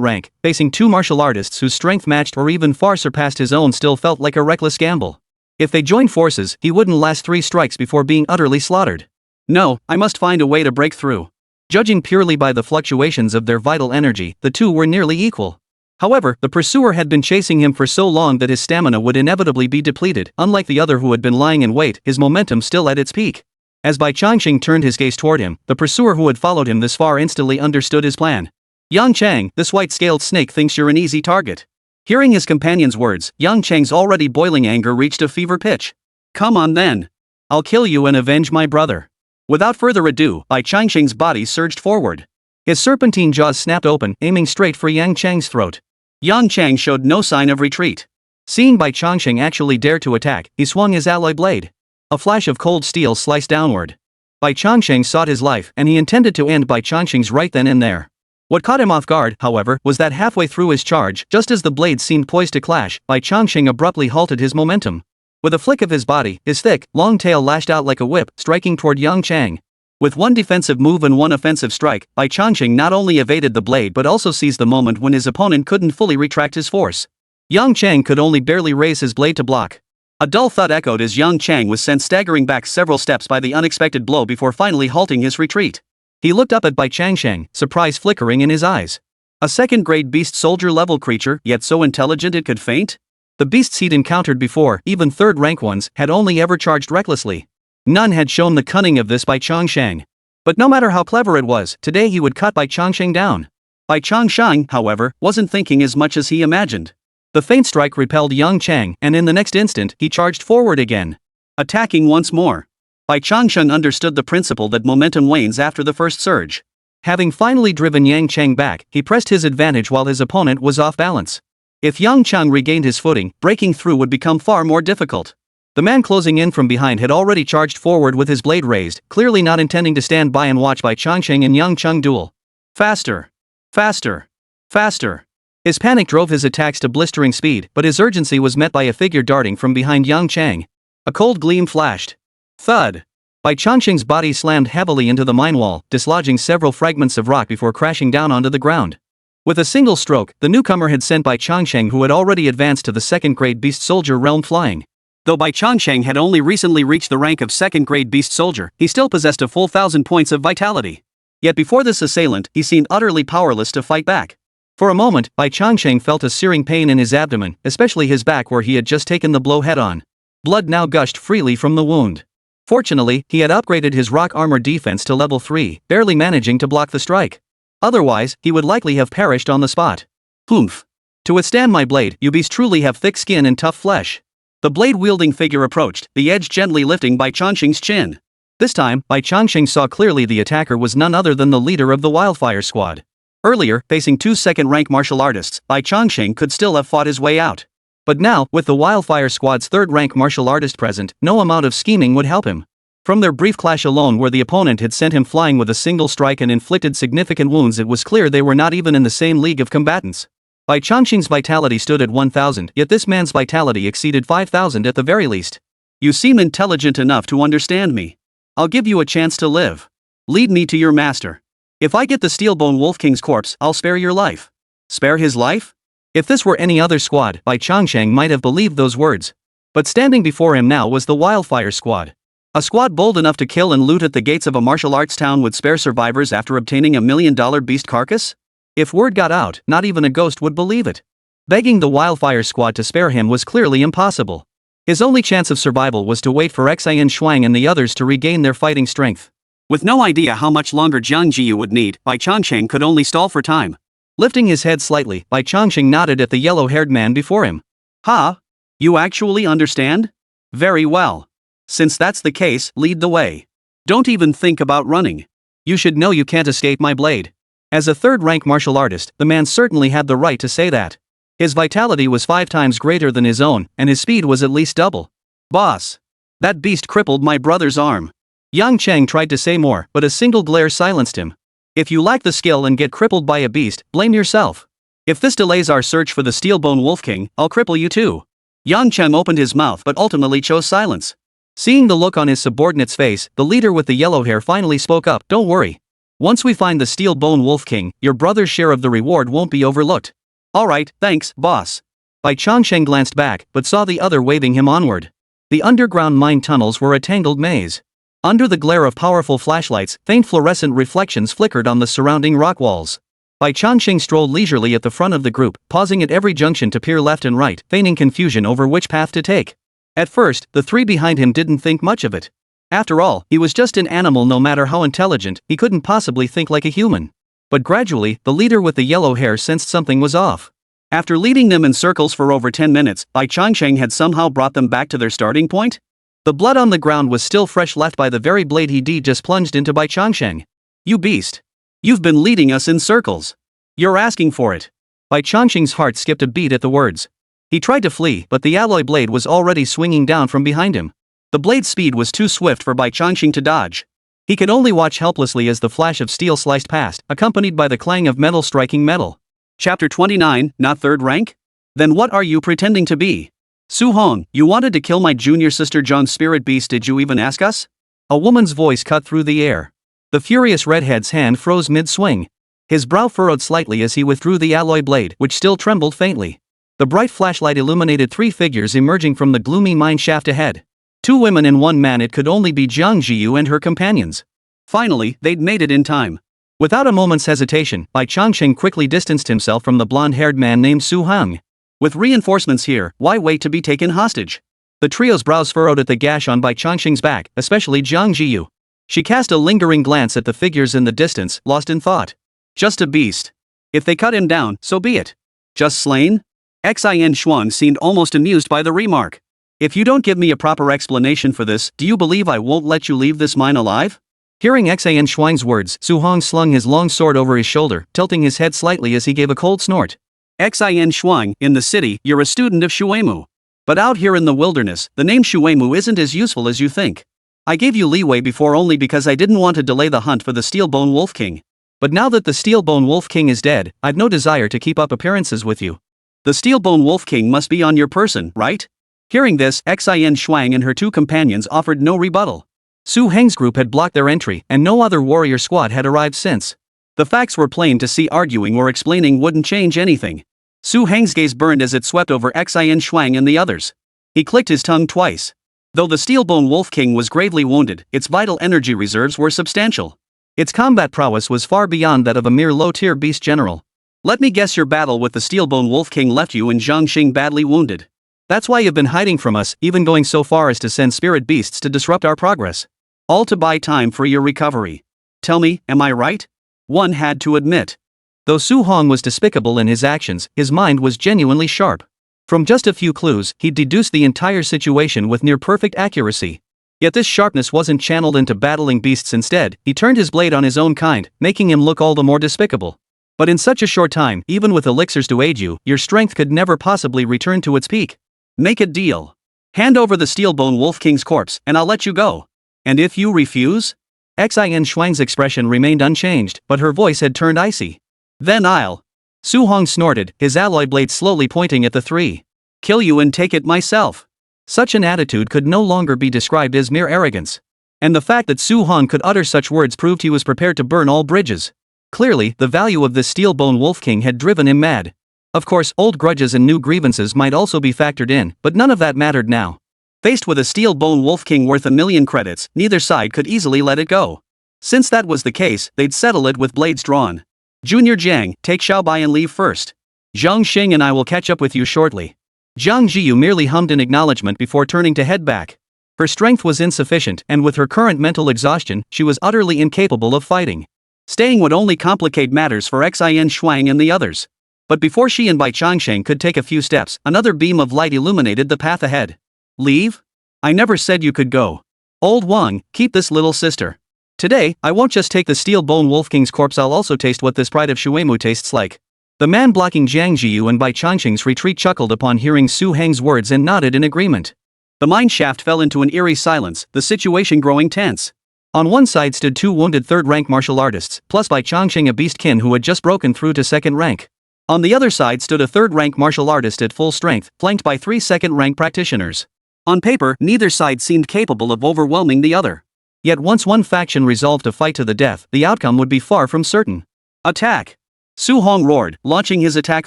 rank, facing 2 martial artists whose strength matched or even far surpassed his own still felt like a reckless gamble. If they joined forces, he wouldn't last 3 strikes before being utterly slaughtered. No, I must find a way to break through. Judging purely by the fluctuations of their vital energy, the 2 were nearly equal. However, the pursuer had been chasing him for so long that his stamina would inevitably be depleted. Unlike the other who had been lying in wait, his momentum still at its peak. As Bai Changsheng turned his gaze toward him, the pursuer who had followed him this far instantly understood his plan. Yang Chang, this white-scaled snake thinks you're an easy target. Hearing his companion's words, Yang Chang's already boiling anger reached a fever pitch. Come on then. I'll kill you and avenge my brother. Without further ado, Bai Changsheng's body surged forward. His serpentine jaws snapped open, aiming straight for Yang Chang's throat. Yang Chang showed no sign of retreat. Seeing Bai Changsheng actually dare to attack, he swung his alloy blade. A flash of cold steel sliced downward. Bai Changsheng sought his life, and he intended to end Bai Changsheng's right then and there. What caught him off guard, however, was that halfway through his charge, just as the blades seemed poised to clash, Bai Changsheng abruptly halted his momentum. With a flick of his body, his thick, long tail lashed out like a whip, striking toward Yang Chang. With 1 defensive move and 1 offensive strike, Bai Changsheng not only evaded the blade but also seized the moment when his opponent couldn't fully retract his force. Yang Chang could only barely raise his blade to block. A dull thud echoed as Yang Chang was sent staggering back several steps by the unexpected blow before finally halting his retreat. He looked up at Bai Changsheng, surprise flickering in his eyes. A second-grade beast soldier-level creature, yet so intelligent it could faint? The beasts he'd encountered before, even 3rd-rank ones, had only ever charged recklessly. None had shown the cunning of this Bai Changsheng. But no matter how clever it was, today he would cut Bai Changsheng down. Bai Changsheng, however, wasn't thinking as much as he imagined. The feint strike repelled Yang Chang, and in the next instant, he charged forward again. Attacking once more. Bai Changsheng understood the principle that momentum wanes after the first surge. Having finally driven Yang Chang back, he pressed his advantage while his opponent was off balance. If Yang Chang regained his footing, breaking through would become far more difficult. The man closing in from behind had already charged forward with his blade raised, clearly not intending to stand by and watch Bai Changsheng and Yang Chang duel. Faster! Faster! Faster! His panic drove his attacks to blistering speed, but his urgency was met by a figure darting from behind Yang Chang. A cold gleam flashed. Thud! Bai Changsheng's body slammed heavily into the mine wall, dislodging several fragments of rock before crashing down onto the ground. With a single stroke, the newcomer had sent Bai Changsheng, who had already advanced to the 2nd-grade beast soldier realm, flying. Though Bai Changsheng had only recently reached the rank of 2nd-grade beast soldier, he still possessed a full 1,000 points of vitality. Yet before this assailant, he seemed utterly powerless to fight back. For a moment, Bai Changsheng felt a searing pain in his abdomen, especially his back where he had just taken the blow head-on. Blood now gushed freely from the wound. Fortunately, he had upgraded his rock armor defense to level 3, barely managing to block the strike. Otherwise, he would likely have perished on the spot. Humph. To withstand my blade, you beasts truly have thick skin and tough flesh. The blade-wielding figure approached, the edge gently lifting Bai Changsheng's chin. This time, Bai Changsheng saw clearly the attacker was none other than the leader of the Wildfire squad. Earlier, facing two second-rank martial artists, Bai Changsheng could still have fought his way out. But now, with the Wildfire squad's third-rank martial artist present, no amount of scheming would help him. From their brief clash alone where the opponent had sent him flying with a single strike and inflicted significant wounds, it was clear they were not even in the same league of combatants. Bai Changsheng's vitality stood at 1,000, yet this man's vitality exceeded 5,000 at the very least. You seem intelligent enough to understand me. I'll give you a chance to live. Lead me to your master. If I get the Steelbone Wolf King's corpse, I'll spare your life. Spare his life? If this were any other squad, Bai Changsheng might have believed those words. But standing before him now was the Wildfire squad. A squad bold enough to kill and loot at the gates of a martial arts town would spare survivors after obtaining $1 million beast carcass? If word got out, not even a ghost would believe it. Begging the Wildfire squad to spare him was clearly impossible. His only chance of survival was to wait for Xian Shuang and the others to regain their fighting strength. With no idea how much longer Jiang Zhiyu would need, Bai Changsheng could only stall for time. Lifting his head slightly, Bai Changsheng nodded at the yellow-haired man before him. Ha! You actually understand? Very well. Since that's the case, lead the way. Don't even think about running. You should know you can't escape my blade. As a third-rank martial artist, the man certainly had the right to say that. His vitality was 5 times greater than his own, and his speed was at least double. Boss! That beast crippled my brother's arm. Yang Cheng tried to say more, but a single glare silenced him. If you lack the skill and get crippled by a beast, blame yourself. If this delays our search for the Steelbone Wolf King, I'll cripple you too. Yang Cheng opened his mouth but ultimately chose silence. Seeing the look on his subordinate's face, the leader with the yellow hair finally spoke up. Don't worry. Once we find the Steelbone Wolf King, your brother's share of the reward won't be overlooked. Alright, thanks, boss. Bai Changsheng glanced back, but saw the other waving him onward. The underground mine tunnels were a tangled maze. Under the glare of powerful flashlights, faint fluorescent reflections flickered on the surrounding rock walls. Bai Changsheng strolled leisurely at the front of the group, pausing at every junction to peer left and right, feigning confusion over which path to take. At first, the three behind him didn't think much of it. After all, he was just an animal. No matter how intelligent, he couldn't possibly think like a human. But gradually, the leader with the yellow hair sensed something was off. After leading them in circles for over 10 minutes, Bai Changsheng had somehow brought them back to their starting point. The blood on the ground was still fresh, left by the very blade he just plunged into Bai Changsheng. You beast! You've been leading us in circles. You're asking for it. Bai Changsheng's heart skipped a beat at the words. He tried to flee, but the alloy blade was already swinging down from behind him. The blade's speed was too swift for Bai Changsheng to dodge. He could only watch helplessly as the flash of steel sliced past, accompanied by the clang of metal striking metal. Chapter 29, not third rank? Then what are you pretending to be? Su Hong, you wanted to kill my junior sister Zhang's spirit beast, did you even ask us? A woman's voice cut through the air. The furious redhead's hand froze mid-swing. His brow furrowed slightly as he withdrew the alloy blade, which still trembled faintly. The bright flashlight illuminated 3 figures emerging from the gloomy mine shaft ahead. 2 women and 1 man. It could only be Jiang Zhiyu and her companions. Finally, they'd made it in time. Without a moment's hesitation, Bai Changsheng quickly distanced himself from the blonde-haired man named Su Hong. With reinforcements here, why wait to be taken hostage? The trio's brows furrowed at the gash on Bai Changsheng's back, especially Jiang Zhiyu. She cast a lingering glance at the figures in the distance, lost in thought. Just a beast. If they cut him down, so be it. Just slain? Xian Shuang seemed almost amused by the remark. If you don't give me a proper explanation for this, do you believe I won't let you leave this mine alive? Hearing Xian Shuang's words, Su Hong slung his long sword over his shoulder, tilting his head slightly as he gave a cold snort. Xian Shuang, in the city, you're a student of Shuemu. But out here in the wilderness, the name Shuemu isn't as useful as you think. I gave you leeway before only because I didn't want to delay the hunt for the Steelbone Wolf King. But now that the Steelbone Wolf King is dead, I've no desire to keep up appearances with you. The Steelbone Wolf King must be on your person, right? Hearing this, Xian Shuang and her 2 companions offered no rebuttal. Su Heng's group had blocked their entry, and no other warrior squad had arrived since. The facts were plain to see. Arguing or explaining wouldn't change anything. Su Heng's gaze burned as it swept over Xian Shuang and the others. He clicked his tongue twice. Though the Steelbone Wolf King was gravely wounded, its vital energy reserves were substantial. Its combat prowess was far beyond that of a mere low-tier beast general. Let me guess, your battle with the Steelbone Wolf King left you in Jiangxing badly wounded. That's why you've been hiding from us, even going so far as to send spirit beasts to disrupt our progress. All to buy time for your recovery. Tell me, am I right? One had to admit. Though Su Hong was despicable in his actions, his mind was genuinely sharp. From just a few clues, he'd deduced the entire situation with near-perfect accuracy. Yet this sharpness wasn't channeled into battling beasts. Instead, he turned his blade on his own kind, making him look all the more despicable. But in such a short time, even with elixirs to aid you, your strength could never possibly return to its peak. Make a deal. Hand over the Steelbone Wolf King's corpse, and I'll let you go. And if you refuse? Xin Shuang's expression remained unchanged, but her voice had turned icy. Then I'll. Su Hong snorted, his alloy blade slowly pointing at the three. Kill you and take it myself. Such an attitude could no longer be described as mere arrogance. And the fact that Su Hong could utter such words proved he was prepared to burn all bridges. Clearly, the value of this Steelbone Wolf King had driven him mad. Of course, old grudges and new grievances might also be factored in, but none of that mattered now. Faced with a Steelbone Wolf King worth 1,000,000 credits, neither side could easily let it go. Since that was the case, they'd settle it with blades drawn. Junior Jiang, take Xiaobai and leave first. Jiang Xing and I will catch up with you shortly. Jiang Zhiyu merely hummed in acknowledgement before turning to head back. Her strength was insufficient, and with her current mental exhaustion, she was utterly incapable of fighting. Staying would only complicate matters for Xin Shuang and the others. But before she and Bai Changsheng could take a few steps, another beam of light illuminated the path ahead. Leave? I never said you could go. Old Wang, keep this little sister. Today, I won't just take the Steelbone Wolf King's corpse, I'll also taste what this pride of Shuemu tastes like. The man blocking Jiang Zhiyu and Bai Changsheng's retreat chuckled upon hearing Su Heng's words and nodded in agreement. The mine shaft fell into an eerie silence, the situation growing tense. On one side stood two wounded third-rank martial artists, plus Bai Changsheng, a beastkin who had just broken through to second rank. On the other side stood a third-rank martial artist at full strength, flanked by three second-rank practitioners. On paper, neither side seemed capable of overwhelming the other. Yet once one faction resolved to fight to the death, the outcome would be far from certain. Attack! Su Hong roared, launching his attack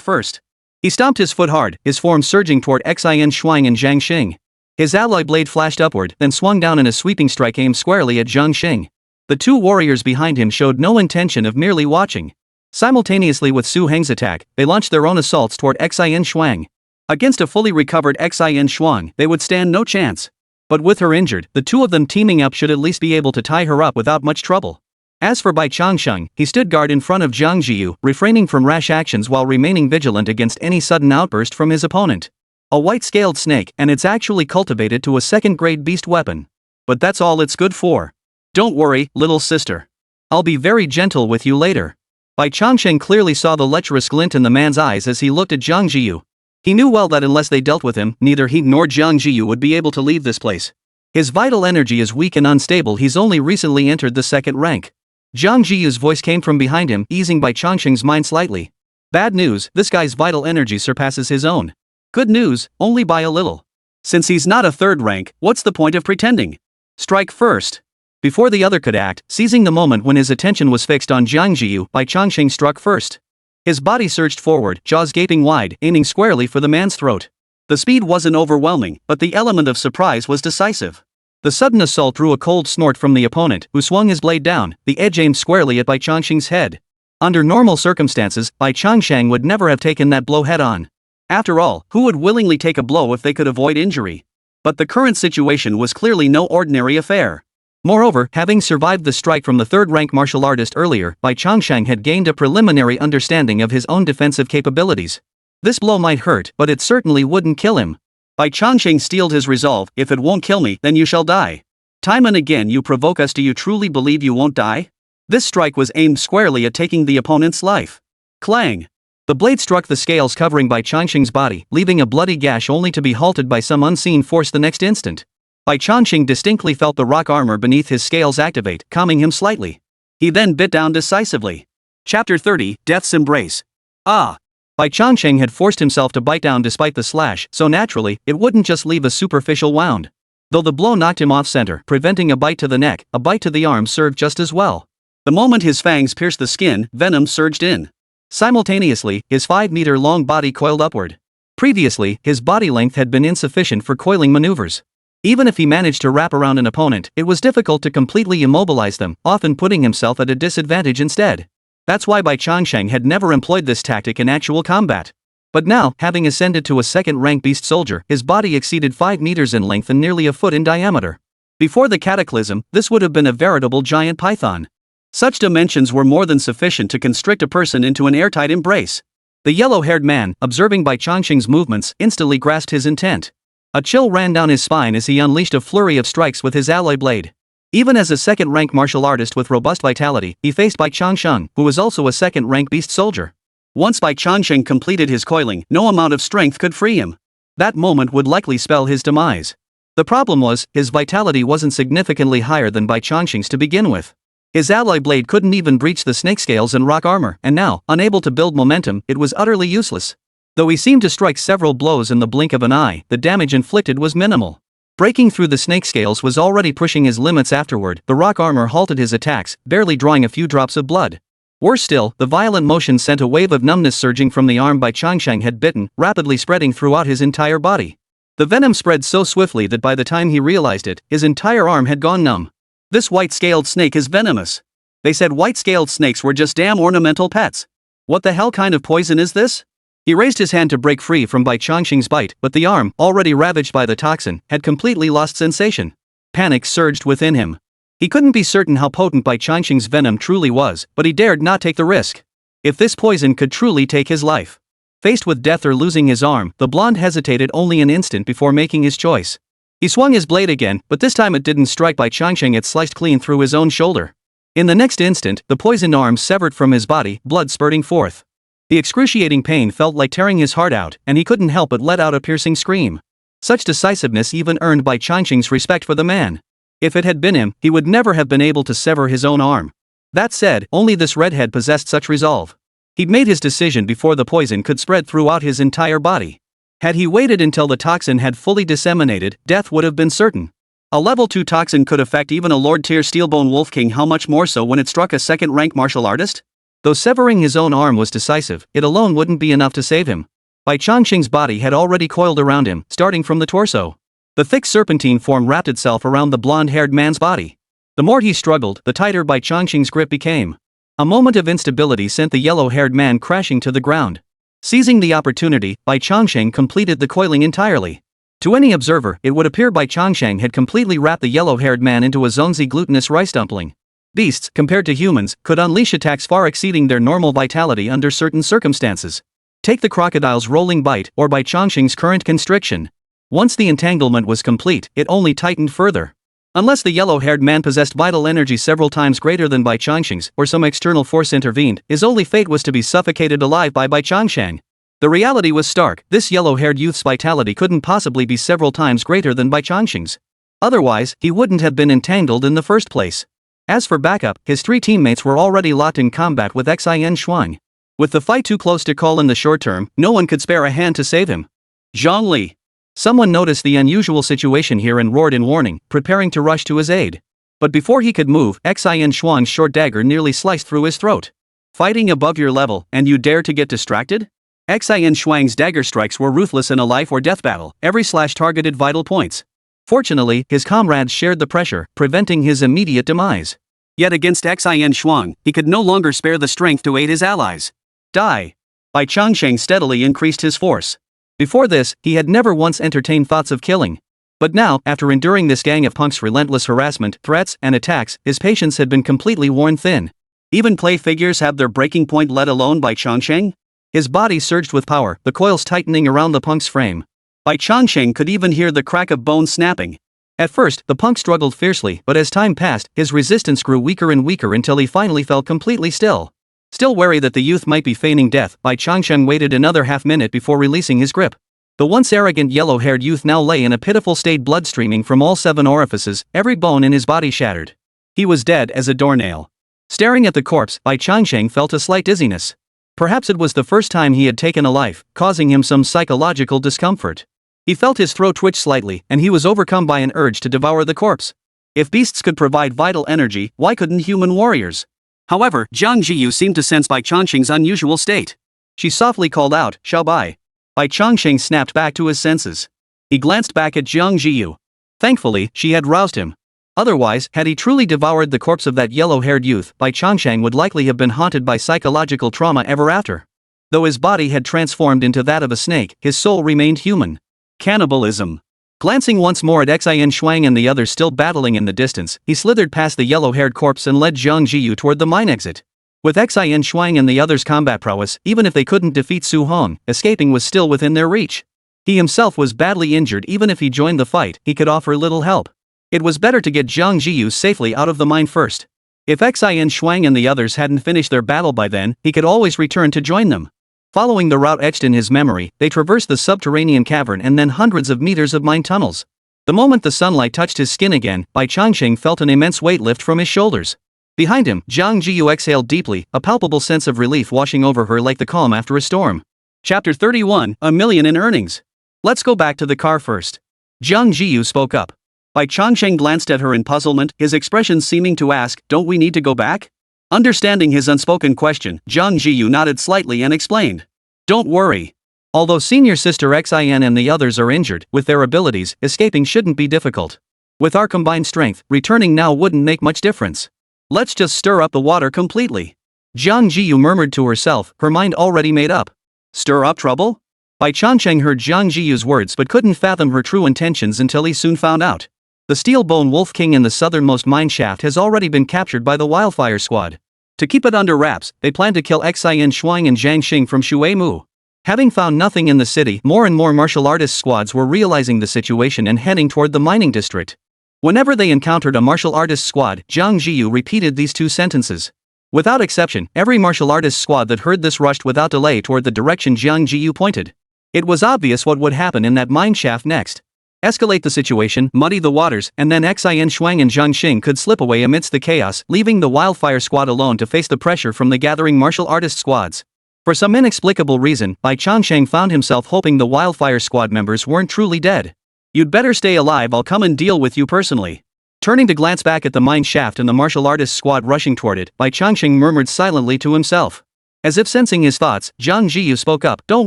first. He stomped his foot hard, his form surging toward Xin Shuang and Jiang Xing. His alloy blade flashed upward, then swung down in a sweeping strike aimed squarely at Jiang Xing. The two warriors behind him showed no intention of merely watching. Simultaneously with Su Heng's attack, they launched their own assaults toward Xin Shuang. Against a fully recovered Xin Shuang, they would stand no chance. But with her injured, the two of them teaming up should at least be able to tie her up without much trouble. As for Bai Changsheng, he stood guard in front of Jiang Zhiyu, refraining from rash actions while remaining vigilant against any sudden outburst from his opponent. A white-scaled snake, and it's actually cultivated to a second-grade beast weapon. But that's all it's good for. Don't worry, little sister. I'll be very gentle with you later. Bai Changsheng clearly saw the lecherous glint in the man's eyes as he looked at Jiang Zhiyu. He knew well that unless they dealt with him, neither he nor Jiang Zhiyu would be able to leave this place. His vital energy is weak and unstable, he's only recently entered the second rank. Jiang Zhiyu's voice came from behind him, easing Bai Changsheng's mind slightly. Bad news, this guy's vital energy surpasses his own. Good news, only by a little. Since he's not a third rank, what's the point of pretending? Strike first. Before the other could act, seizing the moment when his attention was fixed on Jiang Zhiyu, Bai Changsheng struck first. His body surged forward, jaws gaping wide, aiming squarely for the man's throat. The speed wasn't overwhelming, but the element of surprise was decisive. The sudden assault drew a cold snort from the opponent, who swung his blade down, the edge aimed squarely at Bai Changsheng's head. Under normal circumstances, Bai Changsheng would never have taken that blow head-on. After all, who would willingly take a blow if they could avoid injury? But the current situation was clearly no ordinary affair. Moreover, having survived the strike from the third-rank martial artist earlier, Bai Changsheng had gained a preliminary understanding of his own defensive capabilities. This blow might hurt, but it certainly wouldn't kill him. Bai Changsheng steeled his resolve, if it won't kill me, then you shall die. Time and again you provoke us, do you truly believe you won't die? This strike was aimed squarely at taking the opponent's life. Clang! The blade struck the scales covering Bai Changsheng's body, leaving a bloody gash only to be halted by some unseen force the next instant. Bai Changsheng distinctly felt the rock armor beneath his scales activate, calming him slightly. He then bit down decisively. Chapter 30, Death's Embrace. Ah! Bai Changsheng had forced himself to bite down despite the slash, so naturally, it wouldn't just leave a superficial wound. Though the blow knocked him off center, preventing a bite to the neck, a bite to the arm served just as well. The moment his fangs pierced the skin, venom surged in. Simultaneously, his 5-meter-long body coiled upward. Previously, his body length had been insufficient for coiling maneuvers. Even if he managed to wrap around an opponent, it was difficult to completely immobilize them, often putting himself at a disadvantage instead. That's why Bai Changsheng had never employed this tactic in actual combat. But now, having ascended to a second-rank beast soldier, his body exceeded 5 meters in length and nearly a foot in diameter. Before the cataclysm, this would have been a veritable giant python. Such dimensions were more than sufficient to constrict a person into an airtight embrace. The yellow-haired man, observing Bai Changsheng's movements, instantly grasped his intent. A chill ran down his spine as he unleashed a flurry of strikes with his alloy blade. Even as a second-rank martial artist with robust vitality, he faced Bai Changsheng, who was also a second-rank beast soldier. Once Bai Changsheng completed his coiling, no amount of strength could free him. That moment would likely spell his demise. The problem was, his vitality wasn't significantly higher than Bai Changsheng's to begin with. His alloy blade couldn't even breach the snake scales and rock armor, and now, unable to build momentum, it was utterly useless. Though he seemed to strike several blows in the blink of an eye, the damage inflicted was minimal. Breaking through the snake scales was already pushing his limits afterward. The rock armor halted his attacks, barely drawing a few drops of blood. Worse still, the violent motion sent a wave of numbness surging from the arm Bai Changsheng had bitten, rapidly spreading throughout his entire body. The venom spread so swiftly that by the time he realized it, his entire arm had gone numb. This white-scaled snake is venomous. They said white-scaled snakes were just damn ornamental pets. What the hell kind of poison is this? He raised his hand to break free from Bai Changsheng's bite, but the arm, already ravaged by the toxin, had completely lost sensation. Panic surged within him. He couldn't be certain how potent Bai Changsheng's venom truly was, but he dared not take the risk. If this poison could truly take his life. Faced with death or losing his arm, the blonde hesitated only an instant before making his choice. He swung his blade again, but this time it didn't strike Bai Changsheng, it sliced clean through his own shoulder. In the next instant, the poisoned arm severed from his body, blood spurting forth. The excruciating pain felt like tearing his heart out, and he couldn't help but let out a piercing scream. Such decisiveness even earned Bai Changsheng's respect for the man. If it had been him, he would never have been able to sever his own arm. That said, only this redhead possessed such resolve. He'd made his decision before the poison could spread throughout his entire body. Had he waited until the toxin had fully disseminated, death would have been certain. A level 2 toxin could affect even a Lord-tier Steelbone Wolf King, how much more so when it struck a second-rank martial artist? Though severing his own arm was decisive, it alone wouldn't be enough to save him. Bai Changsheng's body had already coiled around him, starting from the torso. The thick serpentine form wrapped itself around the blonde-haired man's body. The more he struggled, the tighter Bai Changsheng's grip became. A moment of instability sent the yellow-haired man crashing to the ground. Seizing the opportunity, Bai Changsheng completed the coiling entirely. To any observer, it would appear Bai Changsheng had completely wrapped the yellow-haired man into a zonzi glutinous rice dumpling. Beasts, compared to humans, could unleash attacks far exceeding their normal vitality under certain circumstances. Take the crocodile's rolling bite, or Bai Changsheng's current constriction. Once the entanglement was complete, it only tightened further. Unless the yellow-haired man possessed vital energy several times greater than Bai Changsheng's, or some external force intervened, his only fate was to be suffocated alive by Bai Changsheng. The reality was stark: this yellow-haired youth's vitality couldn't possibly be several times greater than Bai Changsheng's. Otherwise, he wouldn't have been entangled in the first place. As for backup, his 3 teammates were already locked in combat with Xin Shuang. With the fight too close to call in the short term, no one could spare a hand to save him. Zhang Li. Someone noticed the unusual situation here and roared in warning, preparing to rush to his aid. But before he could move, Xin Shuang's short dagger nearly sliced through his throat. Fighting above your level, and you dare to get distracted? Xin Shuang's dagger strikes were ruthless in a life or death battle, every slash targeted vital points. Fortunately, his comrades shared the pressure, preventing his immediate demise. Yet against Xin Shuang, he could no longer spare the strength to aid his allies. Die. Bai Changsheng steadily increased his force. Before this, he had never once entertained thoughts of killing. But now, after enduring this gang of punks' relentless harassment, threats, and attacks, his patience had been completely worn thin. Even play figures have their breaking point, let alone Bai Changsheng? His body surged with power, the coils tightening around the punk's frame. Bai Changsheng could even hear the crack of bones snapping. At first, the punk struggled fiercely, but as time passed, his resistance grew weaker and weaker until he finally fell completely still. Still wary that the youth might be feigning death, Bai Changsheng waited another half-minute before releasing his grip. The once arrogant yellow-haired youth now lay in a pitiful state, blood streaming from all 7 orifices, every bone in his body shattered. He was dead as a doornail. Staring at the corpse, Bai Changsheng felt a slight dizziness. Perhaps it was the first time he had taken a life, causing him some psychological discomfort. He felt his throat twitch slightly, and he was overcome by an urge to devour the corpse. If beasts could provide vital energy, why couldn't human warriors? However, Jiang Zhiyu seemed to sense Bai Changsheng's unusual state. She softly called out, "Xiao Bai." Bai Changsheng snapped back to his senses. He glanced back at Jiang Zhiyu. Thankfully, she had roused him. Otherwise, had he truly devoured the corpse of that yellow-haired youth, Bai Changsheng would likely have been haunted by psychological trauma ever after. Though his body had transformed into that of a snake, his soul remained human. Cannibalism. Glancing once more at Xin Shuang and the others still battling in the distance, he slithered past the yellow-haired corpse and led Jiang Zhiyu toward the mine exit. With Xin Shuang and the others' combat prowess, even if they couldn't defeat Su Hong, escaping was still within their reach. He himself was badly injured. Even if he joined the fight, he could offer little help. It was better to get Jiang Zhiyu safely out of the mine first. If Xin Shuang and the others hadn't finished their battle by then, he could always return to join them. Following the route etched in his memory, they traversed the subterranean cavern and then hundreds of meters of mine tunnels. The moment the sunlight touched his skin again, Bai Changsheng felt an immense weight lift from his shoulders. Behind him, Jiang Zhiyu exhaled deeply, a palpable sense of relief washing over her like the calm after a storm. Chapter 31, $1 million in earnings. Let's go back to the car first. Jiang Zhiyu spoke up. Bai Changsheng glanced at her in puzzlement, his expression seeming to ask, "Don't we need to go back?" Understanding his unspoken question, Jiang Zhiyu nodded slightly and explained. "Don't worry. Although senior sister Xin and the others are injured, with their abilities, escaping shouldn't be difficult. With our combined strength, returning now wouldn't make much difference. Let's just stir up the water completely." Jiang Zhiyu murmured to herself, her mind already made up. Stir up trouble? Bai Changsheng heard Jiang Zhiyu's words but couldn't fathom her true intentions until he soon found out. The Steel-Bone Wolf King in the southernmost mine shaft has already been captured by the Wildfire squad. To keep it under wraps, they plan to kill Xin Shuang and Zhang Xing from Shui Mu. Having found nothing in the city, more and more martial artist squads were realizing the situation and heading toward the mining district. Whenever they encountered a martial artist squad, Jiang Zhiyu repeated these two sentences. Without exception, every martial artist squad that heard this rushed without delay toward the direction Jiang Zhiyu pointed. It was obvious what would happen in that mine shaft next. Escalate the situation, muddy the waters, and then Xin Shuang and Zhang Xing could slip away amidst the chaos, leaving the Wildfire squad alone to face the pressure from the gathering martial artist squads. For some inexplicable reason, Bai Changsheng found himself hoping the Wildfire squad members weren't truly dead. "You'd better stay alive, I'll come and deal with you personally." Turning to glance back at the mine shaft and the martial artist squad rushing toward it, Bai Changsheng murmured silently to himself. As if sensing his thoughts, Jiang Zhiyu spoke up, "Don't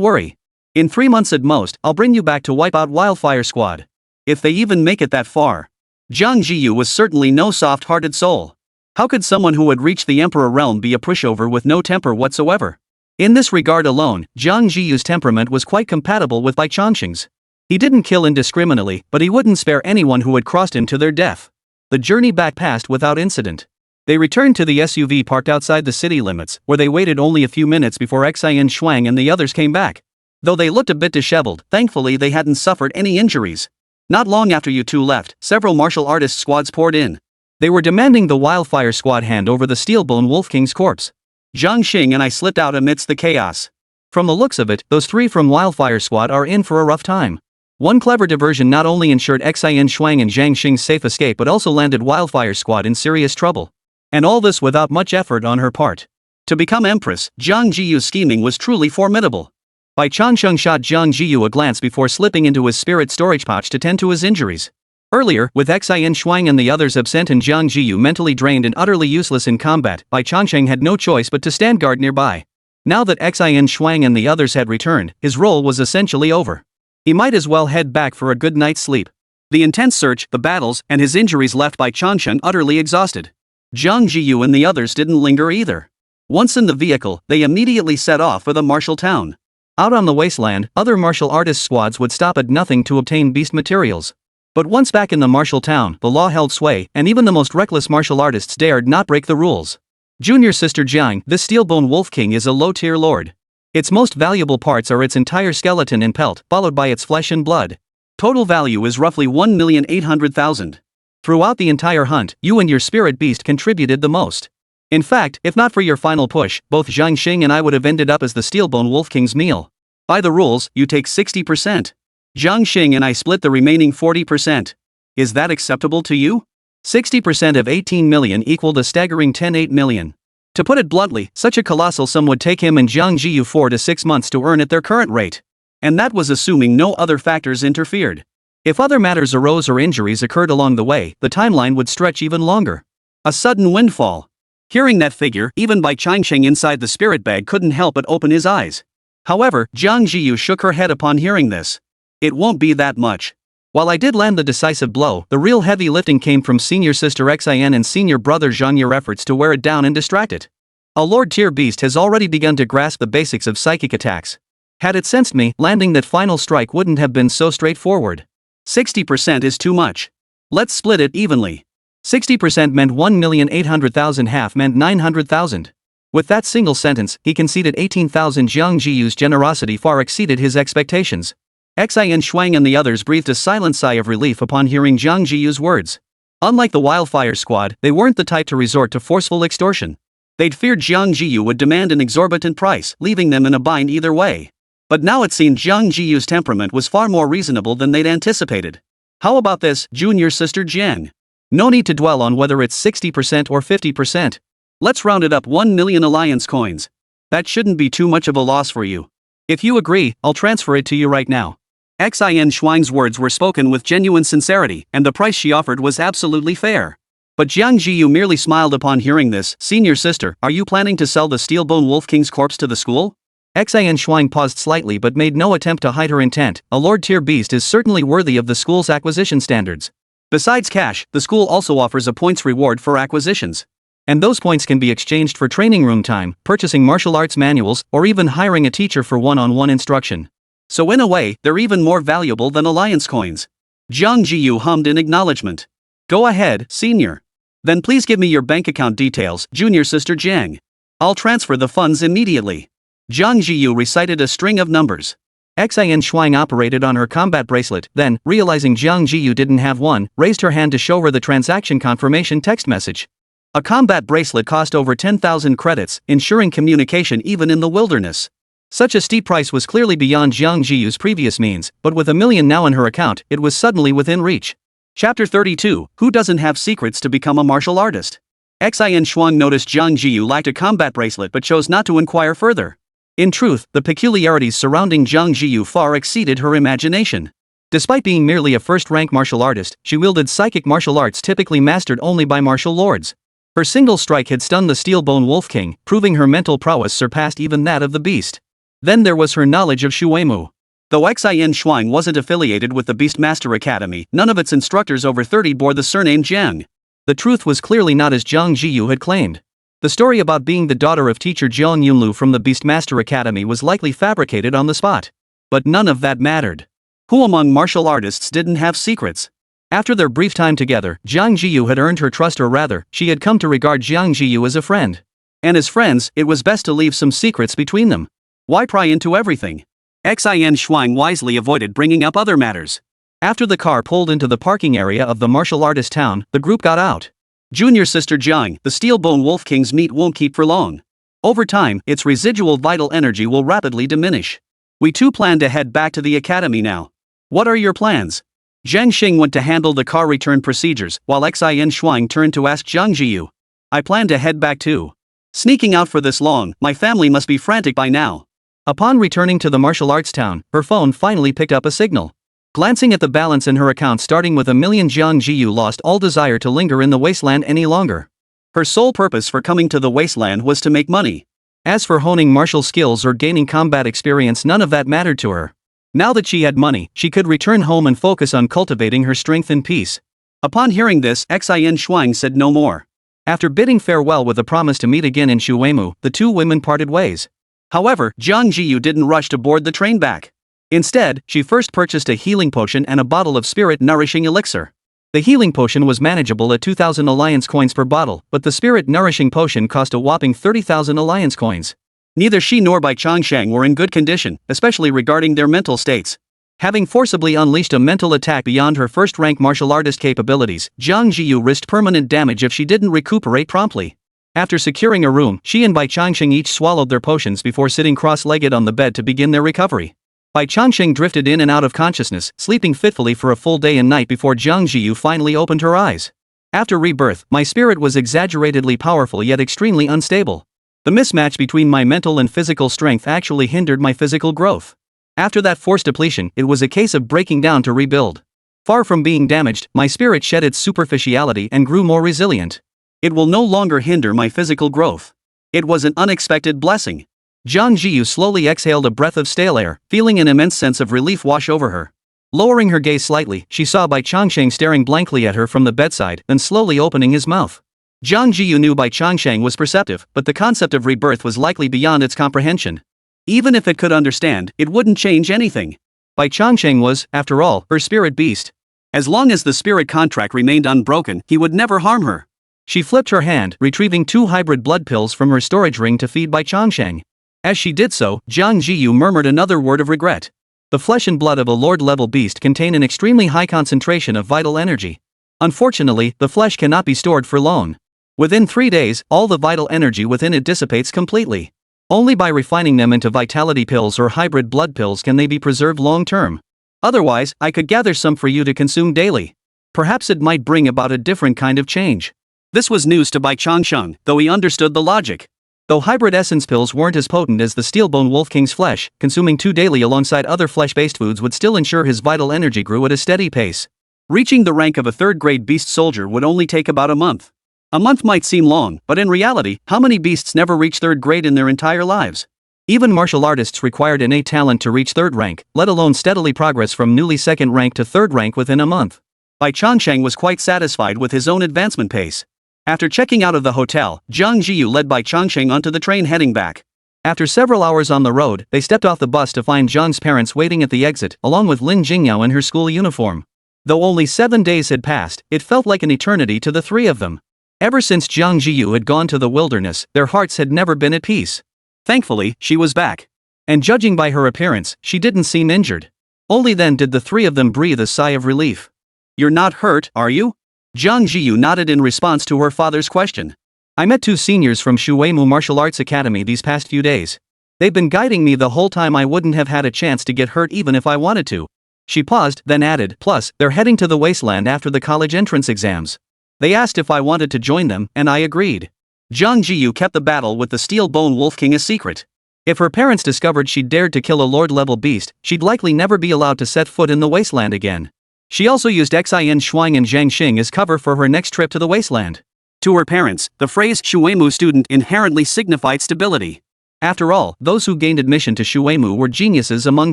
worry. In 3 months at most, I'll bring you back to wipe out Wildfire squad. If they even make it that far." Jiang Zhiyu was certainly no soft-hearted soul. How could someone who had reached the Emperor realm be a pushover with no temper whatsoever? In this regard alone, Jiang Zhiyu's temperament was quite compatible with Bai Changsheng's. He didn't kill indiscriminately, but he wouldn't spare anyone who had crossed him to their death. The journey back passed without incident. They returned to the SUV parked outside the city limits, where they waited only a few minutes before Xin Shuang and the others came back. Though they looked a bit disheveled, thankfully they hadn't suffered any injuries. Not long after you two left, several martial artist squads poured in. They were demanding the Wildfire squad hand over the Steel-Bone Wolf King's corpse. Zhang Xing and I slipped out amidst the chaos. From the looks of it, those three from Wildfire squad are in for a rough time. One clever diversion not only ensured Xin Shuang and Zhang Xing's safe escape but also landed Wildfire squad in serious trouble. And all this without much effort on her part. To become empress, Jiang Zhiyu's scheming was truly formidable. Bai Changsheng shot Jiang Zhiyu a glance before slipping into his spirit storage pouch to tend to his injuries. Earlier, with Xin Shuang and the others absent and Jiang Zhiyu mentally drained and utterly useless in combat, Bai Changsheng had no choice but to stand guard nearby. Now that Xin Shuang and the others had returned, his role was essentially over. He might as well head back for a good night's sleep. The intense search, the battles, and his injuries left Bai Changsheng utterly exhausted. Jiang Zhiyu and the others didn't linger either. Once in the vehicle, they immediately set off for the martial town. Out on the Wasteland, other martial artist squads would stop at nothing to obtain beast materials. But once back in the martial town, the law held sway, and even the most reckless martial artists dared not break the rules. Junior sister Jiang, this Steel-Bone Wolf King is a low-tier lord. Its most valuable parts are its entire skeleton and pelt, followed by its flesh and blood. Total value is roughly 1,800,000. Throughout the entire hunt, you and your spirit beast contributed the most. In fact, if not for your final push, both Zhang Xing and I would have ended up as the Steel-Bone Wolf King's meal. By the rules, you take 60%. Zhang Xing and I split the remaining 40%. Is that acceptable to you? 60% of 18 million equaled a staggering 10.8 million. To put it bluntly, such a colossal sum would take him and Jiang Zhiyu 4 to 6 months to earn at their current rate. And that was assuming no other factors interfered. If other matters arose or injuries occurred along the way, the timeline would stretch even longer. A sudden windfall. Hearing that figure, even Bai Changsheng inside the spirit bag couldn't help but open his eyes. However, Jiang Zhiyu shook her head upon hearing this. It won't be that much. While I did land the decisive blow, the real heavy lifting came from senior sister Xin and senior brother Zhang, your efforts to wear it down and distract it. A lord-tier beast has already begun to grasp the basics of psychic attacks. Had it sensed me, landing that final strike wouldn't have been so straightforward. 60% is too much. Let's split it evenly. 60% meant 1,800,000, half meant 900,000. With that single sentence, he conceded 18,000. Jiang Zhiyu's generosity far exceeded his expectations. Xin Shuang and the others breathed a silent sigh of relief upon hearing Jiang Zhiyu's words. Unlike the Wildfire squad, they weren't the type to resort to forceful extortion. They'd feared Jiang Zhiyu would demand an exorbitant price, leaving them in a bind either way. But now it seemed Jiang Zhiyu's temperament was far more reasonable than they'd anticipated. How about this, junior sister Jiang? No need to dwell on whether it's 60% or 50%. Let's round it up 1 million alliance coins. That shouldn't be too much of a loss for you. If you agree, I'll transfer it to you right now. Xin Shuang's words were spoken with genuine sincerity, and the price she offered was absolutely fair. But Jiang Zhiyu merely smiled upon hearing this. Senior sister, are you planning to sell the Steelbone Wolf King's corpse to the school? Xin Shuang paused slightly but made no attempt to hide her intent. A Lord-tier beast is certainly worthy of the school's acquisition standards. Besides cash, the school also offers a points reward for acquisitions. And those points can be exchanged for training room time, purchasing martial arts manuals, or even hiring a teacher for one-on-one instruction. So in a way, they're even more valuable than alliance coins. Jiang Zhiyu hummed in acknowledgement. Go ahead, senior. Then please give me your bank account details, junior sister Jiang. I'll transfer the funds immediately. Jiang Zhiyu recited a string of numbers. Xin Shuang operated on her combat bracelet, then, realizing Jiang Zhiyu didn't have one, raised her hand to show her the transaction confirmation text message. A combat bracelet cost over 10,000 credits, ensuring communication even in the wilderness. Such a steep price was clearly beyond Jiang Zhiyu's previous means, but with 1 million now in her account, it was suddenly within reach. Chapter 32, Who doesn't have secrets to become a martial artist? Xin Shuang noticed Jiang Zhiyu lacked a combat bracelet but chose not to inquire further. In truth, the peculiarities surrounding Jiang Zhiyu far exceeded her imagination. Despite being merely a first-rank martial artist, she wielded psychic martial arts typically mastered only by martial lords. Her single strike had stunned the Steelbone Wolf King, proving her mental prowess surpassed even that of the beast. Then there was her knowledge of Shuemu. Though Xin Shuang wasn't affiliated with the Beastmaster Academy, none of its instructors over 30 bore the surname Jiang. The truth was clearly not as Jiang Zhiyu had claimed. The story about being the daughter of teacher Jiang Yunlu from the Beastmaster Academy was likely fabricated on the spot. But none of that mattered. Who among martial artists didn't have secrets? After their brief time together, Jiang Zhiyu had earned her trust, or rather, she had come to regard Jiang Zhiyu as a friend. And as friends, it was best to leave some secrets between them. Why pry into everything? Xin Shuang wisely avoided bringing up other matters. After the car pulled into the parking area of the martial artist town, the group got out. Junior sister Jiang, the Steelbone Wolf King's meat won't keep for long. Over time, its residual vital energy will rapidly diminish. We too plan to head back to the academy now. What are your plans? Jiang Xing went to handle the car return procedures, while Xin Shuang turned to ask Jiang Zhiyu. I plan to head back too. Sneaking out for this long, my family must be frantic by now. Upon returning to the martial arts town, her phone finally picked up a signal. Glancing at the balance in her account starting with 1 million, Jiang Zhiyu lost all desire to linger in the Wasteland any longer. Her sole purpose for coming to the Wasteland was to make money. As for honing martial skills or gaining combat experience, none of that mattered to her. Now that she had money, she could return home and focus on cultivating her strength and peace. Upon hearing this, Xin Shuang said no more. After bidding farewell with a promise to meet again in Shuemu, the two women parted ways. However, Jiang Zhiyu didn't rush to board the train back. Instead, she first purchased a healing potion and a bottle of spirit-nourishing elixir. The healing potion was manageable at 2,000 alliance coins per bottle, but the spirit-nourishing potion cost a whopping 30,000 alliance coins. Neither she nor Bai Changsheng were in good condition, especially regarding their mental states. Having forcibly unleashed a mental attack beyond her first-rank martial artist capabilities, Jiang Zhiyu risked permanent damage if she didn't recuperate promptly. After securing a room, she and Bai Changsheng each swallowed their potions before sitting cross-legged on the bed to begin their recovery. Bai Changsheng drifted in and out of consciousness, sleeping fitfully for a full day and night before Jiang Zhiyu finally opened her eyes. After rebirth, my spirit was exaggeratedly powerful yet extremely unstable. The mismatch between my mental and physical strength actually hindered my physical growth. After that forced depletion, it was a case of breaking down to rebuild. Far from being damaged, my spirit shed its superficiality and grew more resilient. It will no longer hinder my physical growth. It was an unexpected blessing. Jiang Zhiyu slowly exhaled a breath of stale air, feeling an immense sense of relief wash over her. Lowering her gaze slightly, she saw Bai Changsheng staring blankly at her from the bedside, then slowly opening his mouth. Jiang Zhiyu knew Bai Changsheng was perceptive, but the concept of rebirth was likely beyond its comprehension. Even if it could understand, it wouldn't change anything. Bai Changsheng was, after all, her spirit beast. As long as the spirit contract remained unbroken, he would never harm her. She flipped her hand, retrieving 2 hybrid blood pills from her storage ring to feed Bai Changsheng. As she did so, Jiang Zhiyu murmured another word of regret. The flesh and blood of a lord-level beast contain an extremely high concentration of vital energy. Unfortunately, the flesh cannot be stored for long. Within 3 days, all the vital energy within it dissipates completely. Only by refining them into vitality pills or hybrid blood pills can they be preserved long-term. Otherwise, I could gather some for you to consume daily. Perhaps it might bring about a different kind of change. This was news to Bai Changsheng, though he understood the logic. Though hybrid essence pills weren't as potent as the Steelbone Wolf King's flesh, consuming 2 daily alongside other flesh-based foods would still ensure his vital energy grew at a steady pace. Reaching the rank of a 3rd-grade beast soldier would only take about a month. A month might seem long, but in reality, how many beasts never reach 3rd grade in their entire lives? Even martial artists required innate talent to reach 3rd rank, let alone steadily progress from newly 2nd rank to 3rd rank within a month. Bai Changsheng was quite satisfied with his own advancement pace. After checking out of the hotel, Jiang Zhiyu led Bai Changsheng onto the train heading back. After several hours on the road, they stepped off the bus to find Jiang's parents waiting at the exit, along with Lin Jingyao in her school uniform. Though only 7 days had passed, it felt like an eternity to the 3 of them. Ever since Jiang Zhiyu had gone to the wilderness, their hearts had never been at peace. Thankfully, she was back. And judging by her appearance, she didn't seem injured. Only then did the 3 of them breathe a sigh of relief. "You're not hurt, are you?" Jiang Zhiyu nodded in response to her father's question. "I met 2 seniors from Shuimu Martial Arts Academy these past few days. They've been guiding me the whole time. I wouldn't have had a chance to get hurt even if I wanted to." She paused, then added, "Plus, they're heading to the Wasteland after the college entrance exams. They asked if I wanted to join them, and I agreed." Jiang Zhiyu kept the battle with the Steelbone Wolf King a secret. If her parents discovered she'd dared to kill a lord-level beast, she'd likely never be allowed to set foot in the Wasteland again. She also used Xin Shuang and Zhang Xing as cover for her next trip to the Wasteland. To her parents, the phrase Shuimu student inherently signified stability. After all, those who gained admission to Shuimu were geniuses among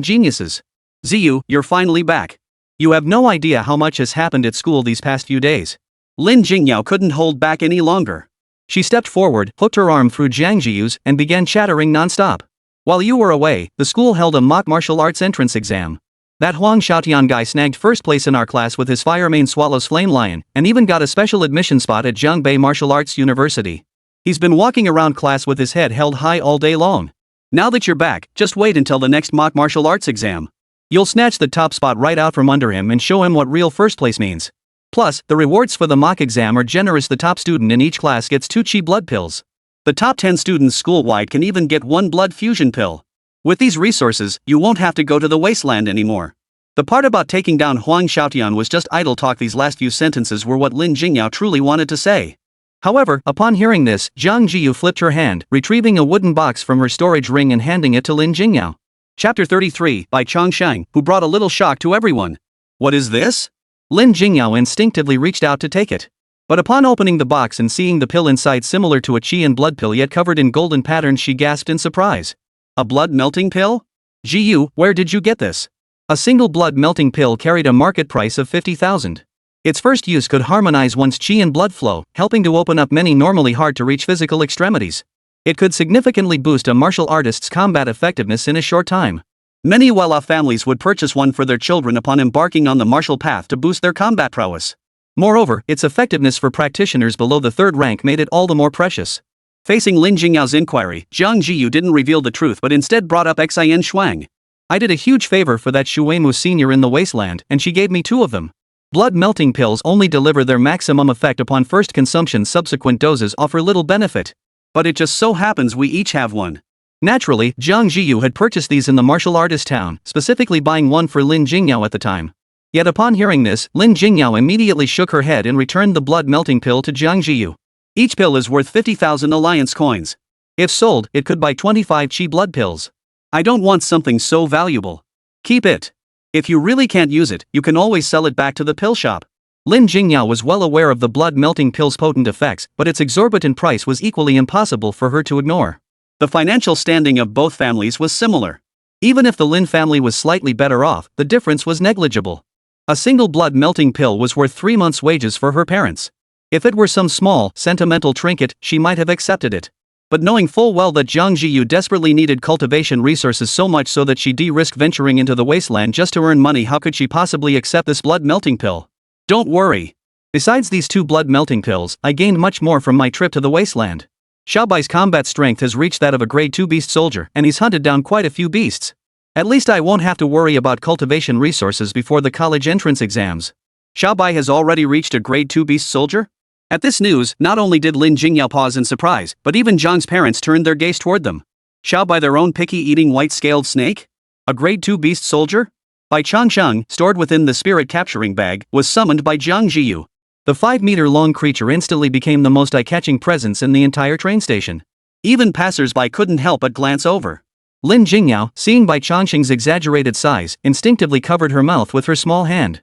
geniuses. "Zhiyu, you're finally back. You have no idea how much has happened at school these past few days." Lin Jingyao couldn't hold back any longer. She stepped forward, hooked her arm through Jiang Zhiyu's, and began chattering non-stop. "While you were away, the school held a mock martial arts entrance exam. That Huang Xiaotian guy snagged 1st place in our class with his Fire Mane Swallow's Flame Lion, and even got a special admission spot at Jiangbei Martial Arts University. He's been walking around class with his head held high all day long. Now that you're back, just wait until the next mock martial arts exam. You'll snatch the top spot right out from under him and show him what real 1st place means. Plus, the rewards for the mock exam are generous. The top student in each class gets 2 chi blood pills. The top 10 students school-wide can even get 1 blood fusion pill. With these resources, you won't have to go to the Wasteland anymore." The part about taking down Huang Xiaotian was just idle talk. These last few sentences were what Lin Jingyao truly wanted to say. However, upon hearing this, Jiang Zhiyu flipped her hand, retrieving a wooden box from her storage ring and handing it to Lin Jingyao. Chapter 33, Bai Changsheng, who brought a little shock to everyone. "What is this?" Lin Jingyao instinctively reached out to take it. But upon opening the box and seeing the pill inside similar to a chi and blood pill yet covered in golden patterns, she gasped in surprise. "A blood-melting pill? Zhiyu, where did you get this?" A single blood-melting pill carried a market price of 50,000. Its first use could harmonize one's chi and blood flow, helping to open up many normally hard-to-reach physical extremities. It could significantly boost a martial artist's combat effectiveness in a short time. Many well-off families would purchase one for their children upon embarking on the martial path to boost their combat prowess. Moreover, its effectiveness for practitioners below the 3rd rank made it all the more precious. Facing Lin Jingyao's inquiry, Jiang Zhiyu didn't reveal the truth but instead brought up Xin Shuang. "I did a huge favor for that Shuimu senior in the Wasteland, and she gave me 2 of them. Blood-melting pills only deliver their maximum effect upon first consumption. Subsequent doses offer little benefit. But it just so happens we each have one." Naturally, Jiang Zhiyu had purchased these in the martial artist town, specifically buying one for Lin Jingyao at the time. Yet upon hearing this, Lin Jingyao immediately shook her head and returned the blood-melting pill to Jiang Zhiyu. "Each pill is worth 50,000 alliance coins. If sold, it could buy 25 chi blood pills. I don't want something so valuable. Keep it. If you really can't use it, you can always sell it back to the pill shop." Lin Jingyao was well aware of the blood-melting pill's potent effects, but its exorbitant price was equally impossible for her to ignore. The financial standing of both families was similar. Even if the Lin family was slightly better off, the difference was negligible. A single blood-melting pill was worth 3 months' wages for her parents. If it were some small, sentimental trinket, she might have accepted it. But knowing full well that Jiang Zhiyu desperately needed cultivation resources so much so that she de-risked venturing into the Wasteland just to earn money, how could she possibly accept this blood-melting pill? "Don't worry. Besides these 2 blood-melting pills, I gained much more from my trip to the Wasteland. Xiaobai's combat strength has reached that of a grade 2 beast soldier, and he's hunted down quite a few beasts. At least I won't have to worry about cultivation resources before the college entrance exams. Xiaobai has already reached a grade 2 beast soldier? At this news, not only did Lin Jingyao pause in surprise, but even Zhang's parents turned their gaze toward them. Xiaobai, their own picky-eating white-scaled snake? A grade 2 beast soldier? Bai Changsheng, stored within the spirit capturing bag, was summoned by Jiang Zhiyu. The 5-meter-long creature instantly became the most eye-catching presence in the entire train station. Even passers-by couldn't help but glance over. Lin Jingyao, seeing Bai Changsheng's exaggerated size, instinctively covered her mouth with her small hand.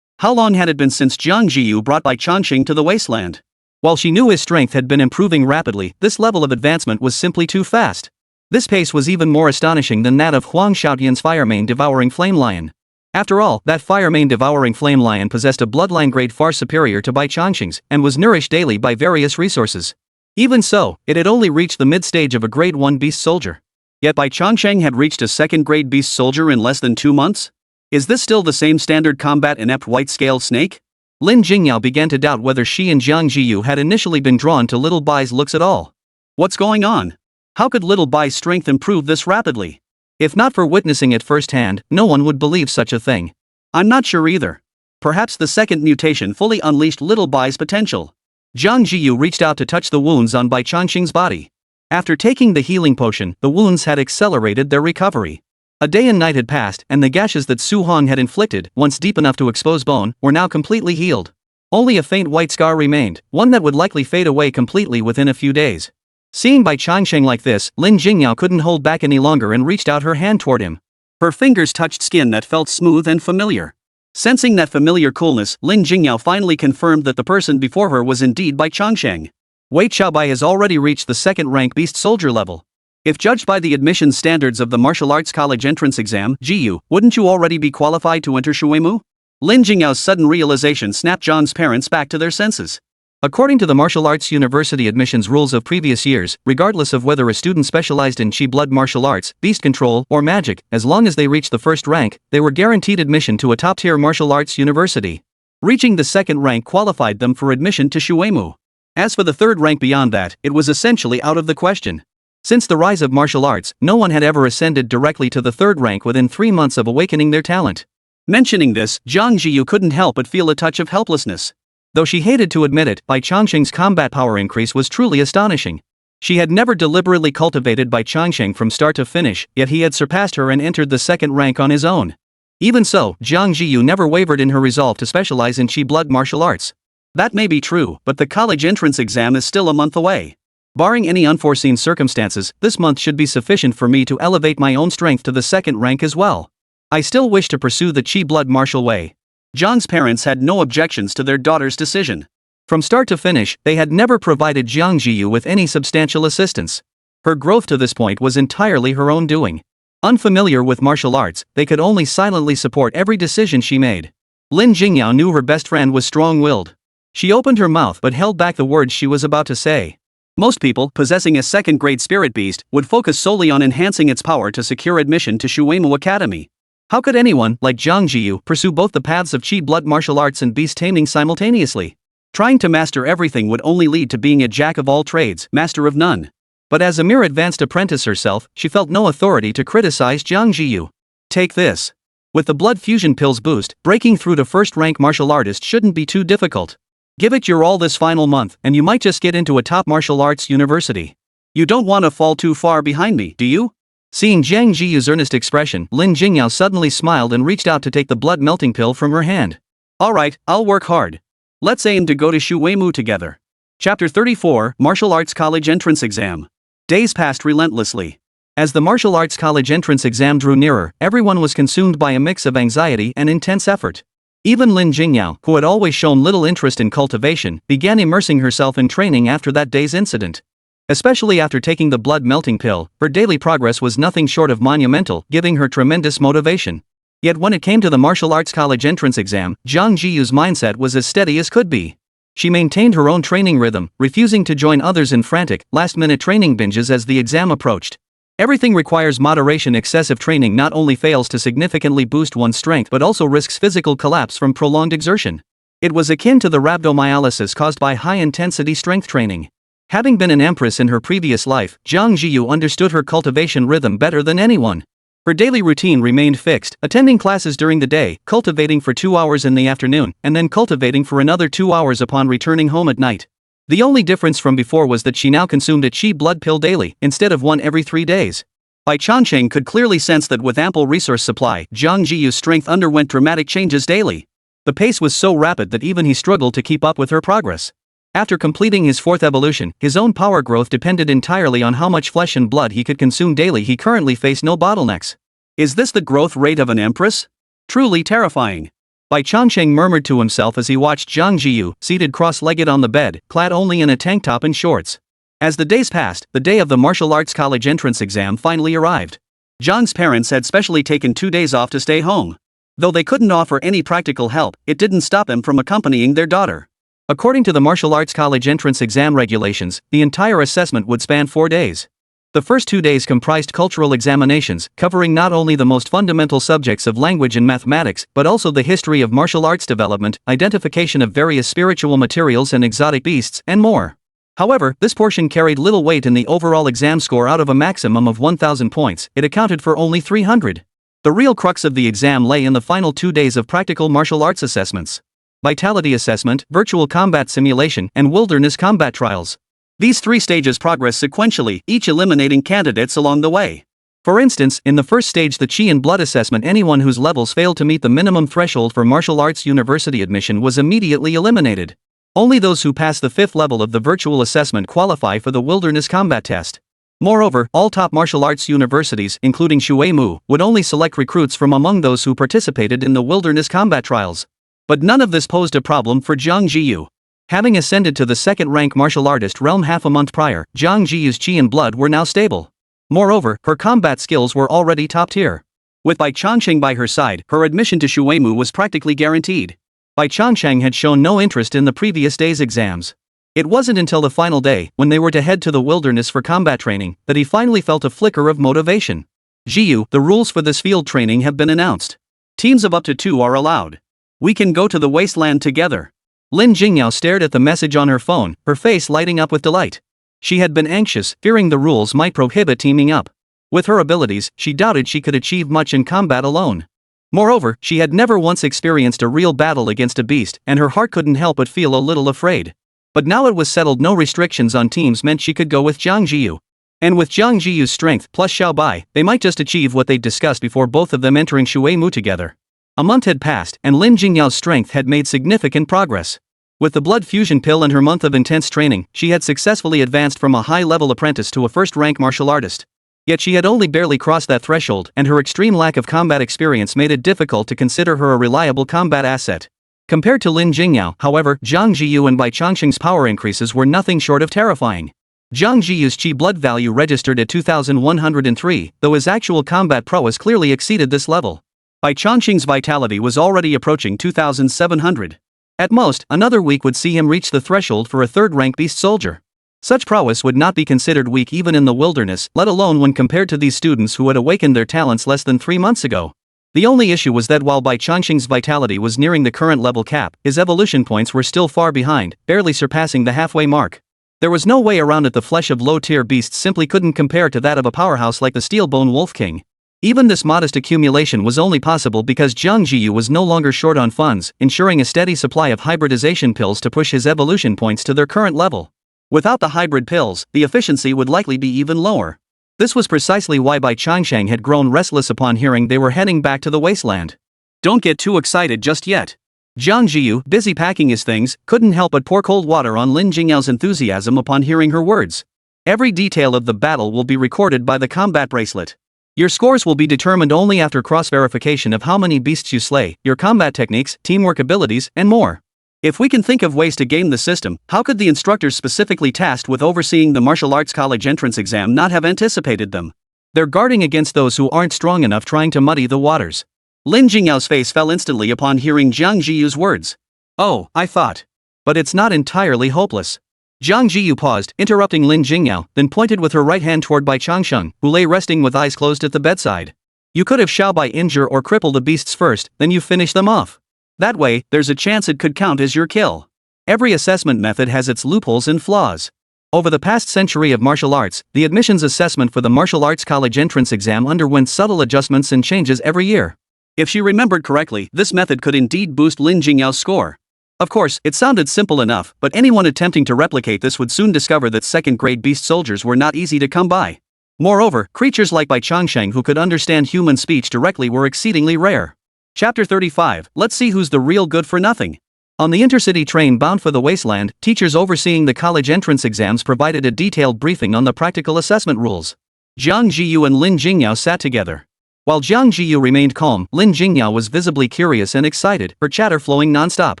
How long had it been since Jiang Zhiyu brought Bai Changsheng to the Wasteland? While she knew his strength had been improving rapidly, this level of advancement was simply too fast. This pace was even more astonishing than that of Huang Xiaotian's Firemane Devouring Flame Lion. After all, that Firemane Devouring Flame Lion possessed a bloodline grade far superior to Bai Changsheng's, and was nourished daily by various resources. Even so, it had only reached the mid-stage of a grade 1 beast soldier. Yet Bai Changsheng had reached a 2nd grade beast soldier in less than 2 months? Is this still the same standard combat inept white-scaled snake? Lin Jingyao began to doubt whether she and Jiang Zhiyu had initially been drawn to little Bai's looks at all. What's going on? How could little Bai's strength improve this rapidly? If not for witnessing it firsthand, no one would believe such a thing. I'm not sure either. Perhaps the 2nd mutation fully unleashed little Bai's potential. Jiang Zhiyu reached out to touch the wounds on Bai Changsheng's body. After taking the healing potion, the wounds had accelerated their recovery. A day and night had passed, and the gashes that Su Hong had inflicted, once deep enough to expose bone, were now completely healed. Only a faint white scar remained, one that would likely fade away completely within a few days. Seeing Bai Changsheng like this, Lin Jingyao couldn't hold back any longer and reached out her hand toward him. Her fingers touched skin that felt smooth and familiar. Sensing that familiar coolness, Lin Jingyao finally confirmed that the person before her was indeed Bai Changsheng. Wait, Xiaobai has already reached the 2nd rank beast soldier level. If judged by the admission standards of the martial arts college entrance exam, Zhiyu, wouldn't you already be qualified to enter Shuemu? Lin Jingyao's sudden realization snapped Zhang's parents back to their senses. According to the martial arts university admissions rules of previous years, regardless of whether a student specialized in Qi blood martial arts, beast control, or magic, as long as they reached the 1st rank, they were guaranteed admission to a top-tier martial arts university. Reaching the 2nd rank qualified them for admission to Shuemu. As for the 3rd rank beyond that, it was essentially out of the question. Since the rise of martial arts, no one had ever ascended directly to the 3rd rank within 3 months of awakening their talent. Mentioning this, Jiang Zhiyu couldn't help but feel a touch of helplessness. Though she hated to admit it, Bai Changsheng's combat power increase was truly astonishing. She had never deliberately cultivated Bai Changsheng from start to finish, yet he had surpassed her and entered the 2nd rank on his own. Even so, Jiang Zhiyu never wavered in her resolve to specialize in Qi blood martial arts. That may be true, but the college entrance exam is still a month away. Barring any unforeseen circumstances, this month should be sufficient for me to elevate my own strength to the 2nd rank as well. I still wish to pursue the Qi blood martial way. Zhang's parents had no objections to their daughter's decision. From start to finish, they had never provided Jiang Zhiyu with any substantial assistance. Her growth to this point was entirely her own doing. Unfamiliar with martial arts, they could only silently support every decision she made. Lin Jingyao knew her best friend was strong-willed. She opened her mouth but held back the words she was about to say. Most people possessing a 2nd grade spirit beast would focus solely on enhancing its power to secure admission to Shuemu Academy. How could anyone, like Jiang Zhiyu, pursue both the paths of Qi blood martial arts and beast taming simultaneously? Trying to master everything would only lead to being a jack of all trades, master of none. But as a mere advanced apprentice herself, she felt no authority to criticize Jiang Zhiyu. Take this. With the blood fusion pills boost, breaking through to 1st rank martial artist shouldn't be too difficult. Give it your all this final month, and you might just get into a top martial arts university. You don't want to fall too far behind me, do you? Seeing Jiang Zhiyu's earnest expression, Lin Jingyao suddenly smiled and reached out to take the blood-melting pill from her hand. Alright, I'll work hard. Let's aim to go to Shuemu together. Chapter 34, Martial Arts College Entrance Exam. Days passed relentlessly. As the martial arts college entrance exam drew nearer, everyone was consumed by a mix of anxiety and intense effort. Even Lin Jingyao, who had always shown little interest in cultivation, began immersing herself in training after that day's incident. Especially after taking the blood-melting pill, her daily progress was nothing short of monumental, giving her tremendous motivation. Yet when it came to the martial arts college entrance exam, Jiang Zhiyu's mindset was as steady as could be. She maintained her own training rhythm, refusing to join others in frantic, last-minute training binges as the exam approached. Everything requires moderation. Excessive training not only fails to significantly boost one's strength but also risks physical collapse from prolonged exertion. It was akin to the rhabdomyolysis caused by high-intensity strength training. Having been an empress in her previous life, Jiang Zhiyu understood her cultivation rhythm better than anyone. Her daily routine remained fixed, attending classes during the day, cultivating for 2 hours in the afternoon, and then cultivating for another 2 hours upon returning home at night. The only difference from before was that she now consumed a chi blood pill daily, instead of one every 3 days. Bai Changsheng could clearly sense that with ample resource supply, Jiang Zhiyu's strength underwent dramatic changes daily. The pace was so rapid that even he struggled to keep up with her progress. After completing his 4th evolution, his own power growth depended entirely on how much flesh and blood he could consume daily. He currently faced no bottlenecks. Is this the growth rate of an empress? Truly terrifying. Bai Changsheng murmured to himself as he watched Jiang Zhiyu, seated cross-legged on the bed, clad only in a tank top and shorts. As the days passed, the day of the martial arts college entrance exam finally arrived. Jiang's parents had specially taken 2 days off to stay home. Though they couldn't offer any practical help, it didn't stop them from accompanying their daughter. According to the martial arts college entrance exam regulations, the entire assessment would span 4 days. The first 2 days comprised cultural examinations, covering not only the most fundamental subjects of language and mathematics, but also the history of martial arts development, identification of various spiritual materials and exotic beasts, and more. However, this portion carried little weight in the overall exam score. Out of a maximum of 1,000 points, it accounted for only 300. The real crux of the exam lay in the final 2 days of practical martial arts assessments. Vitality assessment, virtual combat simulation, and wilderness combat trials. These 3 stages progress sequentially, each eliminating candidates along the way. For instance, in the first stage, the Chi and Blood assessment, anyone whose levels failed to meet the minimum threshold for martial arts university admission was immediately eliminated. Only those who pass the 5th level of the virtual assessment qualify for the wilderness combat test. Moreover, all top martial arts universities, including Shuimu, would only select recruits from among those who participated in the wilderness combat trials. But none of this posed a problem for Jiang Zhiyu. Having ascended to the 2nd rank martial artist realm half a month prior, Jiang Zhiyu's chi and blood were now stable. Moreover, her combat skills were already top tier. With Bai Changsheng by her side, her admission to Shuimu was practically guaranteed. Bai Changsheng had shown no interest in the previous day's exams. It wasn't until the final day, when they were to head to the wilderness for combat training, that he finally felt a flicker of motivation. Zhiyu, the rules for this field training have been announced. Teams of up to 2 are allowed. We can go to the Wasteland together. Lin Jingyao stared at the message on her phone, her face lighting up with delight. She had been anxious, fearing the rules might prohibit teaming up. With her abilities, she doubted she could achieve much in combat alone. Moreover, she had never once experienced a real battle against a beast, and her heart couldn't help but feel a little afraid. But now it was settled, no restrictions on teams meant she could go with Jiang Zhiyu. And with Jiang Zhiyu's strength plus Xiao Bai, they might just achieve what they'd discussed before, both of them entering Shuimu together. A month had passed, and Lin Jingyao's strength had made significant progress. With the blood fusion pill and her month of intense training, she had successfully advanced from a high-level apprentice to a first-rank martial artist. Yet she had only barely crossed that threshold, and her extreme lack of combat experience made it difficult to consider her a reliable combat asset. Compared to Lin Jingyao, however, Jiang Zhiyu and Bai Changsheng's power increases were nothing short of terrifying. Jiang Zhiyu's chi blood value registered at 2,103, though his actual combat prowess clearly exceeded this level. Bai Changsheng's vitality was already approaching 2,700. At most, another week would see him reach the threshold for a 3rd-rank beast soldier. Such prowess would not be considered weak even in the wilderness, let alone when compared to these students who had awakened their talents less than 3 months ago. The only issue was that while Bai Changsheng's vitality was nearing the current level cap, his evolution points were still far behind, barely surpassing the halfway mark. There was no way around it. The flesh of low-tier beasts simply couldn't compare to that of a powerhouse like the Steelbone Wolf King. Even this modest accumulation was only possible because Jiang Zhiyu was no longer short on funds, ensuring a steady supply of hybridization pills to push his evolution points to their current level. Without the hybrid pills, the efficiency would likely be even lower. This was precisely why Bai Changsheng had grown restless upon hearing they were heading back to the Wasteland. Don't get too excited just yet. Jiang Zhiyu, busy packing his things, couldn't help but pour cold water on Lin Jingyao's enthusiasm upon hearing her words. Every detail of the battle will be recorded by the combat bracelet. Your scores will be determined only after cross-verification of how many beasts you slay, your combat techniques, teamwork abilities, and more. If we can think of ways to game the system, how could the instructors specifically tasked with overseeing the martial arts college entrance exam not have anticipated them? They're guarding against those who aren't strong enough, trying to muddy the waters. Lin Jingyao's face fell instantly upon hearing Jiang Zhiyu's words. Oh, I thought. But it's not entirely hopeless. Jiang Zhiyu paused, interrupting Lin Jingyao, then pointed with her right hand toward Bai Changsheng, who lay resting with eyes closed at the bedside. You could have Xiao Bai injure or cripple the beasts first, then you finish them off. That way, there's a chance it could count as your kill. Every assessment method has its loopholes and flaws. Over the past century of martial arts, the admissions assessment for the martial arts college entrance exam underwent subtle adjustments and changes every year. If she remembered correctly, this method could indeed boost Lin Jingyao's score. Of course, it sounded simple enough, but anyone attempting to replicate this would soon discover that second-grade beast soldiers were not easy to come by. Moreover, creatures like Bai Changsheng who could understand human speech directly were exceedingly rare. Chapter 35, let's see who's the real good-for-nothing. On the intercity train bound for the Wasteland, teachers overseeing the college entrance exams provided a detailed briefing on the practical assessment rules. Jiang Zhiyu and Lin Jingyao sat together. While Jiang Zhiyu remained calm, Lin Jingyao was visibly curious and excited, her chatter flowing non-stop.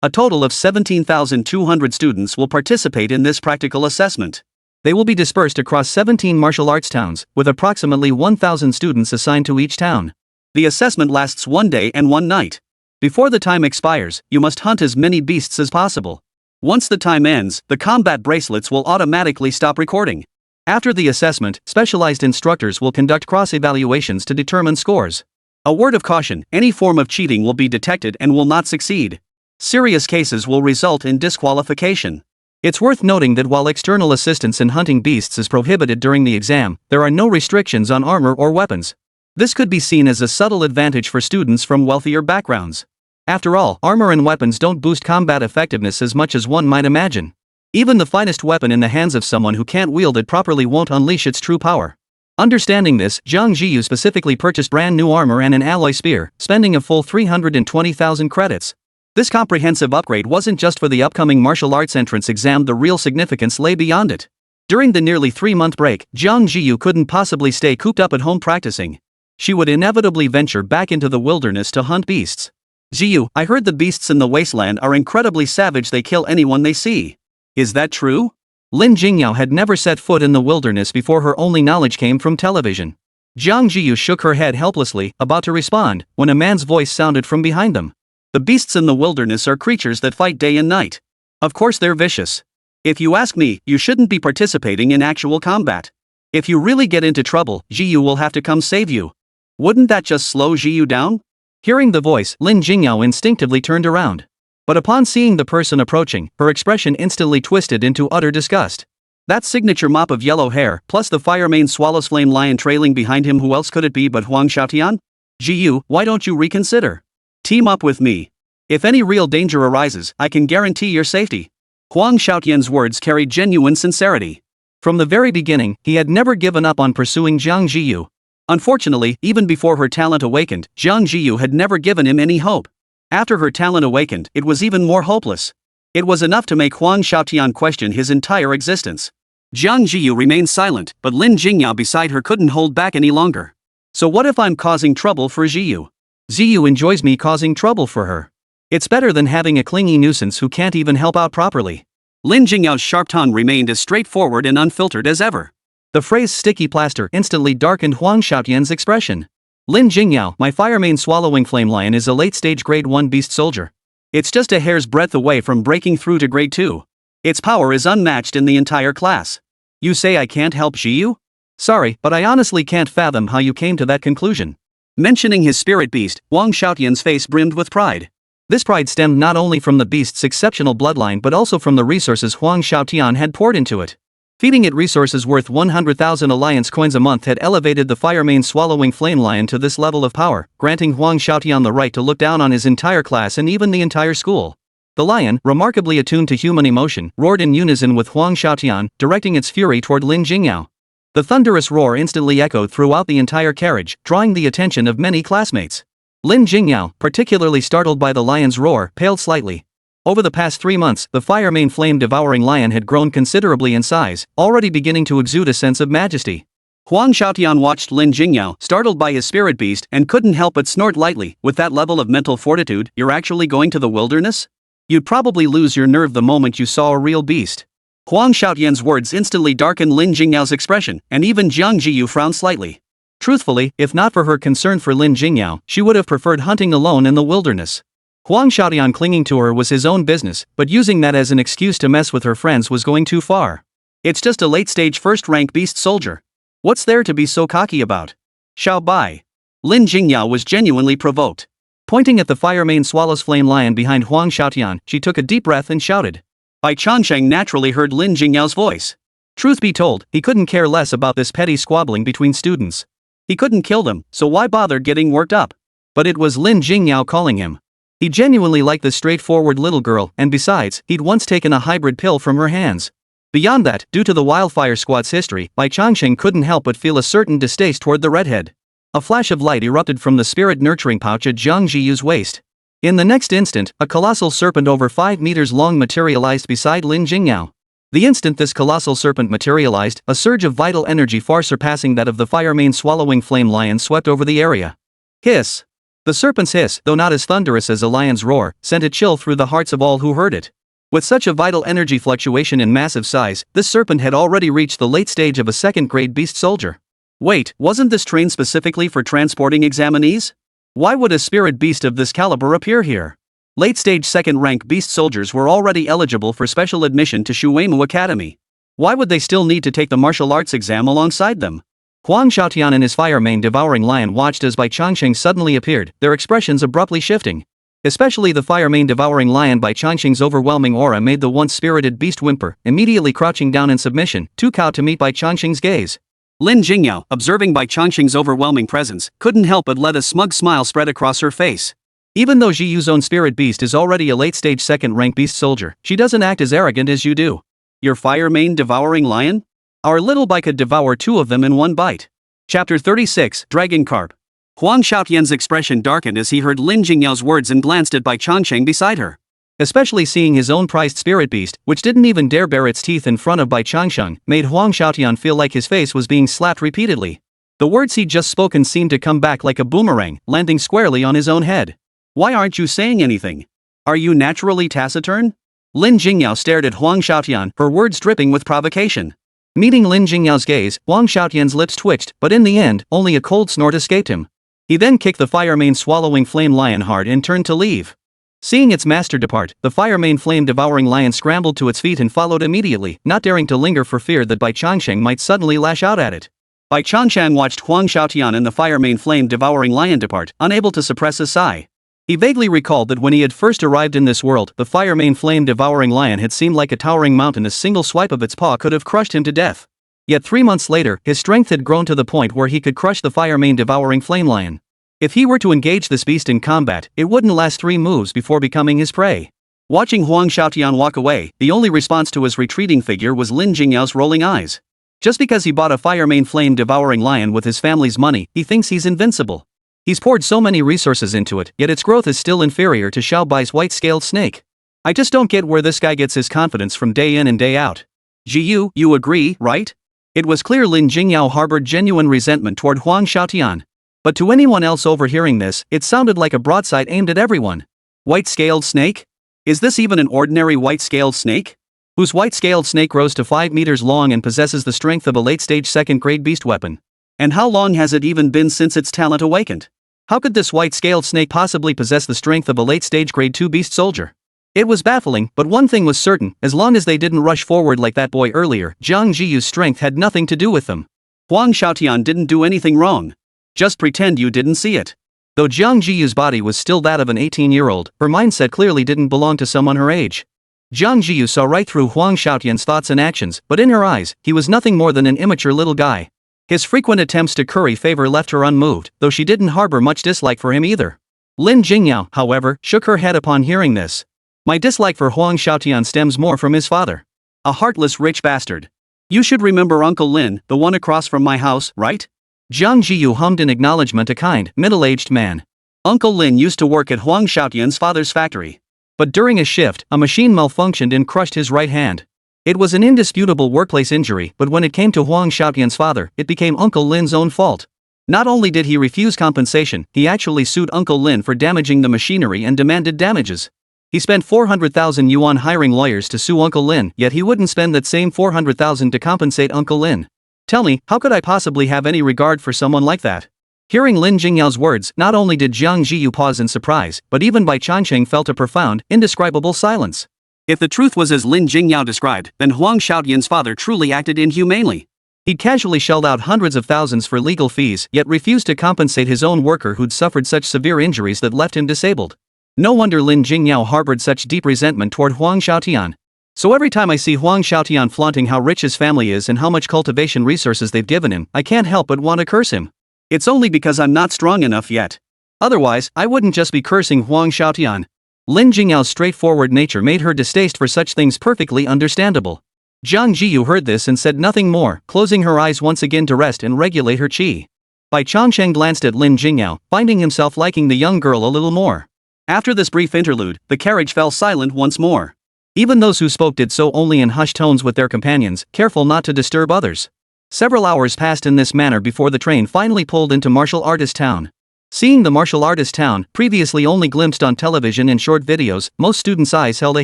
A total of 17,200 students will participate in this practical assessment. They will be dispersed across 17 martial arts towns, with approximately 1,000 students assigned to each town. The assessment lasts 1 day and 1 night. Before the time expires, you must hunt as many beasts as possible. Once the time ends, the combat bracelets will automatically stop recording. After the assessment, specialized instructors will conduct cross-evaluations to determine scores. A word of caution, any form of cheating will be detected and will not succeed. Serious cases will result in disqualification. It's worth noting that while external assistance in hunting beasts is prohibited during the exam, there are no restrictions on armor or weapons. This could be seen as a subtle advantage for students from wealthier backgrounds. After all, armor and weapons don't boost combat effectiveness as much as one might imagine. Even the finest weapon in the hands of someone who can't wield it properly won't unleash its true power. Understanding this, Jiang Zhiyu specifically purchased brand new armor and an alloy spear, spending a full 320,000 credits. This comprehensive upgrade wasn't just for the upcoming martial arts entrance exam, the real significance lay beyond it. During the nearly 3-month break, Jiang Zhiyu couldn't possibly stay cooped up at home practicing. She would inevitably venture back into the wilderness to hunt beasts. Zhiyu, I heard the beasts in the Wasteland are incredibly savage, they kill anyone they see. Is that true? Lin Jingyao had never set foot in the wilderness before, her only knowledge came from television. Jiang Zhiyu shook her head helplessly, about to respond, when a man's voice sounded from behind them. The beasts in the wilderness are creatures that fight day and night. Of course they're vicious. If you ask me, you shouldn't be participating in actual combat. If you really get into trouble, Zhiyu will have to come save you. Wouldn't that just slow Zhiyu down? Hearing the voice, Lin Jingyao instinctively turned around. But upon seeing the person approaching, her expression instantly twisted into utter disgust. That signature mop of yellow hair, plus the fire-mane swallow's flame lion trailing behind him, who else could it be but Huang Xiaotian? Zhiyu, why don't you reconsider? Team up with me. If any real danger arises, I can guarantee your safety. Huang Xiaotian's words carried genuine sincerity. From the very beginning, he had never given up on pursuing Jiang Zhiyu. Unfortunately, even before her talent awakened, Jiang Zhiyu had never given him any hope. After her talent awakened, it was even more hopeless. It was enough to make Huang Xiaotian question his entire existence. Jiang Zhiyu remained silent, but Lin Jingyao beside her couldn't hold back any longer. So what if I'm causing trouble for Zhiyu? Zhiyu enjoys me causing trouble for her. It's better than having a clingy nuisance who can't even help out properly. Lin Jingyao's sharp tongue remained as straightforward and unfiltered as ever. The phrase sticky plaster instantly darkened Huang Xiaotian's expression. Lin Jingyao, my fire-mane swallowing flame lion is a late-stage grade 1 beast soldier. It's just a hair's breadth away from breaking through to grade 2. Its power is unmatched in the entire class. You say I can't help Zhiyu? Sorry, but I honestly can't fathom how you came to that conclusion. Mentioning his spirit beast, Huang Xiaotian's face brimmed with pride. This pride stemmed not only from the beast's exceptional bloodline but also from the resources Huang Xiaotian had poured into it. Feeding it resources worth 100,000 alliance coins a month had elevated the fire-mane swallowing flame lion to this level of power, granting Huang Xiaotian the right to look down on his entire class and even the entire school. The lion, remarkably attuned to human emotion, roared in unison with Huang Xiaotian, directing its fury toward Lin Jingyao. The thunderous roar instantly echoed throughout the entire carriage, drawing the attention of many classmates. Lin Jingyao, particularly startled by the lion's roar, paled slightly. Over the past 3 months, the fire-mane flame devouring lion had grown considerably in size, already beginning to exude a sense of majesty. Huang Xiaotian watched Lin Jingyao, startled by his spirit beast, and couldn't help but snort lightly. With that level of mental fortitude, you're actually going to the wilderness? You'd probably lose your nerve the moment you saw a real beast. Huang Xiaotian's words instantly darkened Lin Jingyao's expression, and even Jiang Zhiyu frowned slightly. Truthfully, if not for her concern for Lin Jingyao, she would have preferred hunting alone in the wilderness. Huang Xiaotian clinging to her was his own business, but using that as an excuse to mess with her friends was going too far. It's just a late-stage first-rank beast soldier. What's there to be so cocky about? Xiao Bai. Lin Jingyao was genuinely provoked. Pointing at the fire mane swallow's flame lion behind Huang Xiaotian, she took a deep breath and shouted. Bai Changsheng naturally heard Lin Jingyao's voice. Truth be told, he couldn't care less about this petty squabbling between students. He couldn't kill them, so why bother getting worked up? But it was Lin Jingyao calling him. He genuinely liked this straightforward little girl, and besides, he'd once taken a hybrid pill from her hands. Beyond that, due to the Wildfire squad's history, Bai Changsheng couldn't help but feel a certain distaste toward the redhead. A flash of light erupted from the spirit nurturing pouch at Jiang Zhiyu's waist. In the next instant, a colossal serpent over 5 meters long materialized beside Lin Jingyao. The instant this colossal serpent materialized, a surge of vital energy far surpassing that of the fire mane swallowing flame lion swept over the area. Hiss! The serpent's hiss, though not as thunderous as a lion's roar, sent a chill through the hearts of all who heard it. With such a vital energy fluctuation in massive size, this serpent had already reached the late stage of a second-grade beast soldier. Wait, wasn't this trained specifically for transporting examinees? Why would a spirit beast of this caliber appear here? Late-stage second-rank beast soldiers were already eligible for special admission to Shuemu Academy. Why would they still need to take the martial arts exam alongside them? Huang Xiaotian and his fire mane devouring lion watched as Bai Changsheng suddenly appeared, their expressions abruptly shifting. Especially the fire mane devouring lion. Bai Changsheng's overwhelming aura made the once spirited beast whimper, immediately crouching down in submission, too cowed to meet Bai Changsheng's gaze. Lin Jingyao, observing Bai Changsheng's overwhelming presence, couldn't help but let a smug smile spread across her face. Even though Zhiyu's own spirit beast is already a late-stage second-rank beast soldier, she doesn't act as arrogant as you do. Your fire mane devouring lion? Our little Bai could devour 2 of them in one bite. Chapter 36, Dragon Carp. Huang Xiaotian's expression darkened as he heard Lin Jingyao's words and glanced at Bai Changsheng beside her. Especially seeing his own prized spirit beast, which didn't even dare bare its teeth in front of Bai Changsheng, made Huang Xiaotian feel like his face was being slapped repeatedly. The words he'd just spoken seemed to come back like a boomerang, landing squarely on his own head. Why aren't you saying anything? Are you naturally taciturn? Lin Jingyao stared at Huang Xiaotian, her words dripping with provocation. Meeting Lin Jingyao's gaze, Huang Xiaotian's lips twitched, but in the end, only a cold snort escaped him. He then kicked the fire mane swallowing flame lion hard and turned to leave. Seeing its master depart, the fire mane flame devouring lion scrambled to its feet and followed immediately, not daring to linger for fear that Bai Changsheng might suddenly lash out at it. Bai Changsheng watched Huang Xiaotian and the fire mane flame devouring lion depart, unable to suppress a sigh. He vaguely recalled that when he had first arrived in this world, the fire mane flame devouring lion had seemed like a towering mountain. A single swipe of its paw could have crushed him to death. Yet 3 months later, his strength had grown to the point where he could crush the fire mane devouring flame lion. If he were to engage this beast in combat, it wouldn't last 3 moves before becoming his prey. Watching Huang Xiaotian walk away, the only response to his retreating figure was Lin Jingyao's rolling eyes. Just because he bought a fire mane flame devouring lion with his family's money, he thinks he's invincible. He's poured so many resources into it, yet its growth is still inferior to Xiao Bai's white-scaled snake. I just don't get where this guy gets his confidence from day in and day out. Zhiyu, you agree, right? It was clear Lin Jingyao harbored genuine resentment toward Huang Xiaotian. But to anyone else overhearing this, it sounded like a broadside aimed at everyone. White-scaled snake? Is this even an ordinary white-scaled snake? Whose white-scaled snake grows to 5 meters long and possesses the strength of a late-stage second-grade beast weapon? And how long has it even been since its talent awakened? How could this white-scaled snake possibly possess the strength of a late-stage grade 2 beast soldier? It was baffling, but one thing was certain: as long as they didn't rush forward like that boy earlier, Jiang Zhiyu's strength had nothing to do with them. Huang Xiaotian didn't do anything wrong. Just pretend you didn't see it. Though Jiang Zhiyu's body was still that of an 18-year-old, her mindset clearly didn't belong to someone her age. Jiang Zhiyu saw right through Huang Xiaotian's thoughts and actions, but in her eyes, he was nothing more than an immature little guy. His frequent attempts to curry favor left her unmoved, though she didn't harbor much dislike for him either. Lin Jingyao, however, shook her head upon hearing this. My dislike for Huang Xiaotian stems more from his father. A heartless rich bastard. You should remember Uncle Lin, the one across from my house, right? Jiang Zhiyu hummed in acknowledgement, a kind, middle-aged man. Uncle Lin used to work at Huang Xiaotian's father's factory. But during a shift, a machine malfunctioned and crushed his right hand. It was an indisputable workplace injury, but when it came to Huang Xiaotian's father, it became Uncle Lin's own fault. Not only did he refuse compensation, he actually sued Uncle Lin for damaging the machinery and demanded damages. He spent 400,000 yuan hiring lawyers to sue Uncle Lin, yet he wouldn't spend that same 400,000 to compensate Uncle Lin. Tell me, how could I possibly have any regard for someone like that? Hearing Lin Jingyao's words, not only did Jiang Zhiyu pause in surprise, but even Bai Changsheng felt a profound, indescribable silence. If the truth was as Lin Jingyao described, then Huang Xiaotian's father truly acted inhumanely. He'd casually shelled out hundreds of thousands for legal fees yet refused to compensate his own worker who'd suffered such severe injuries that left him disabled. No wonder Lin Jingyao harbored such deep resentment toward Huang Xiaotian. So every time I see Huang Xiaotian flaunting how rich his family is and how much cultivation resources they've given him, I can't help but want to curse him. It's only because I'm not strong enough yet. Otherwise, I wouldn't just be cursing Huang Xiaotian. Lin Jingyao's straightforward nature made her distaste for such things perfectly understandable. Jiang Zhiyu heard this and said nothing more, closing her eyes once again to rest and regulate her qi. Bai Changsheng glanced at Lin Jingyao, finding himself liking the young girl a little more. After this brief interlude, the carriage fell silent once more. Even those who spoke did so only in hushed tones with their companions, careful not to disturb others. Several hours passed in this manner before the train finally pulled into martial artist town. Seeing the martial artist town, previously only glimpsed on television and short videos, most students' eyes held a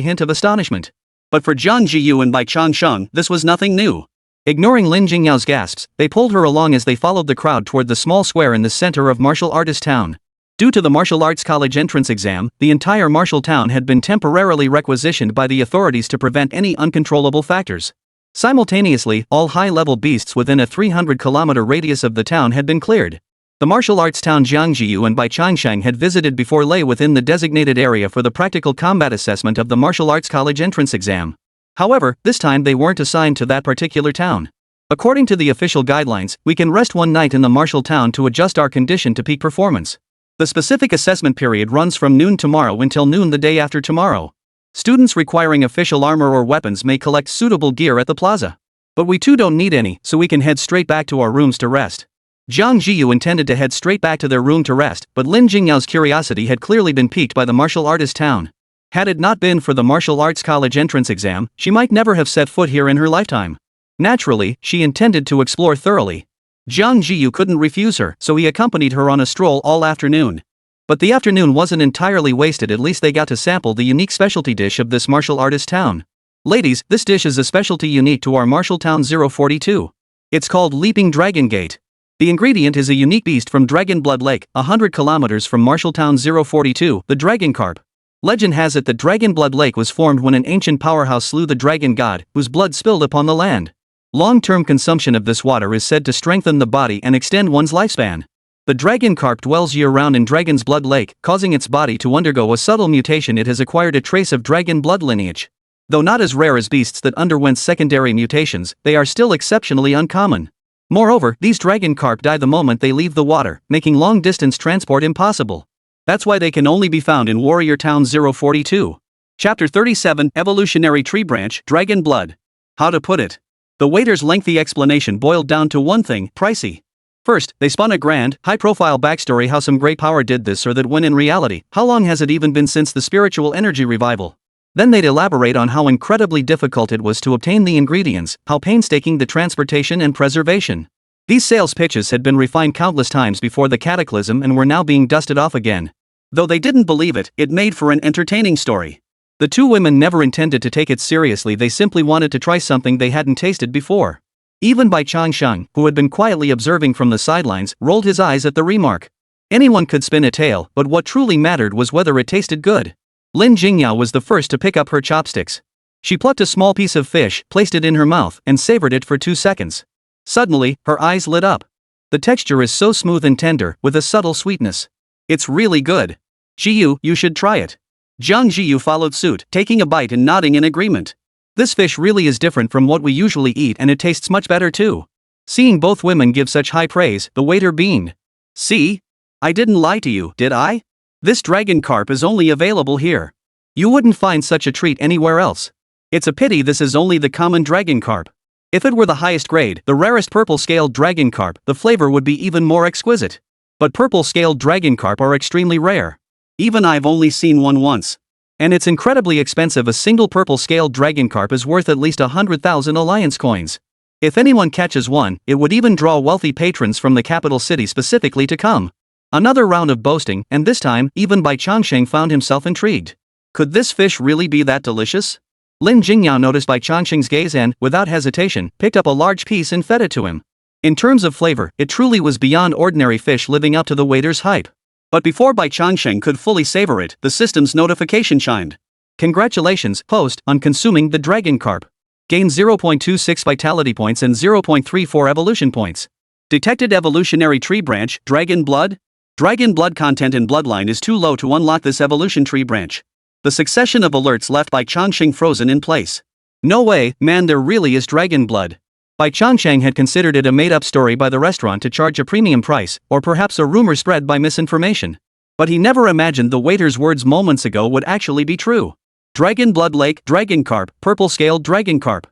hint of astonishment. But for Jiang Zhiyu and Bai Changsheng, this was nothing new. Ignoring Lin Jingyao's gasps, they pulled her along as they followed the crowd toward the small square in the center of martial artist town. Due to the martial arts college entrance exam, the entire martial town had been temporarily requisitioned by the authorities to prevent any uncontrollable factors. Simultaneously, all high-level beasts within a 300-kilometer radius of the town had been cleared. The martial arts town Jiang Zhiyu and Bai Changsheng had visited before lay within the designated area for the practical combat assessment of the martial arts college entrance exam. However, this time they weren't assigned to that particular town. According to the official guidelines, we can rest one night in the martial town to adjust our condition to peak performance. The specific assessment period runs from noon tomorrow until noon the day after tomorrow. Students requiring official armor or weapons may collect suitable gear at the plaza. But we too don't need any, so we can head straight back to our rooms to rest. Jiang Zhiyu intended to head straight back to their room to rest, but Lin Jingyao's curiosity had clearly been piqued by the martial artist town. Had it not been for the martial arts college entrance exam, she might never have set foot here in her lifetime. Naturally, she intended to explore thoroughly. Jiang Zhiyu couldn't refuse her, so he accompanied her on a stroll all afternoon. But the afternoon wasn't entirely wasted, at least they got to sample the unique specialty dish of this martial artist town. Ladies, this dish is a specialty unique to our martial town 042. It's called Leaping Dragon Gate. The ingredient is a unique beast from Dragon Blood Lake, 100 kilometers from Marshalltown 042, the dragon carp. Legend has it that Dragon Blood Lake was formed when an ancient powerhouse slew the dragon god, whose blood spilled upon the land. Long-term consumption of this water is said to strengthen the body and extend one's lifespan. The dragon carp dwells year-round in Dragon's Blood Lake, causing its body to undergo a subtle mutation. It has acquired a trace of dragon blood lineage. Though not as rare as beasts that underwent secondary mutations, they are still exceptionally uncommon. Moreover, these dragon carp die the moment they leave the water, making long-distance transport impossible. That's why they can only be found in Warrior Town 042. Chapter 37, Evolutionary Tree Branch, Dragon Blood. How to put it? The waiter's lengthy explanation boiled down to one thing: pricey. First, they spun a grand, high-profile backstory how some great power did this or that, when in reality, how long has it even been since the spiritual energy revival? Then they'd elaborate on how incredibly difficult it was to obtain the ingredients, how painstaking the transportation and preservation. These sales pitches had been refined countless times before the cataclysm and were now being dusted off again. Though they didn't believe it, it made for an entertaining story. The two women never intended to take it seriously, they simply wanted to try something they hadn't tasted before. Even Bai Changsheng, who had been quietly observing from the sidelines, rolled his eyes at the remark. Anyone could spin a tale, but what truly mattered was whether it tasted good. Lin Jingyao was the first to pick up her chopsticks. She plucked a small piece of fish, placed it in her mouth, and savored it for 2 seconds. Suddenly, her eyes lit up. The texture is so smooth and tender, with a subtle sweetness. It's really good. Zhiyu, you should try it. Jiang Zhiyu followed suit, taking a bite and nodding in agreement. This fish really is different from what we usually eat, and it tastes much better too. Seeing both women give such high praise, the waiter beamed. See? I didn't lie to you, did I? This dragon carp is only available here. You wouldn't find such a treat anywhere else. It's a pity this is only the common dragon carp. If it were the highest grade, the rarest purple-scaled dragon carp, the flavor would be even more exquisite. But purple-scaled dragon carp are extremely rare. Even I've only seen one once. And it's incredibly expensive. A single purple-scaled dragon carp is worth at least 100,000 alliance coins. If anyone catches one, it would even draw wealthy patrons from the capital city specifically to come. Another round of boasting, and this time, even Bai Changsheng found himself intrigued. Could this fish really be that delicious? Lin Jingyao noticed Bai Changsheng's gaze and, without hesitation, picked up a large piece and fed it to him. In terms of flavor, it truly was beyond ordinary fish, living up to the waiter's hype. But before Bai Changsheng could fully savor it, the system's notification chimed. Congratulations, host, on consuming the dragon carp. Gain 0.26 vitality points and 0.34 evolution points. Detected evolutionary tree branch, Dragon Blood? Dragon Blood content in Bloodline is too low to unlock this evolution tree branch. The succession of alerts left Bai Changsheng frozen in place. No way, man, there really is Dragon Blood. Bai Changsheng had considered it a made-up story by the restaurant to charge a premium price, or perhaps a rumor spread by misinformation. But he never imagined the waiter's words moments ago would actually be true. Dragon Blood Lake, Dragon Carp, Purple-scaled Dragon Carp.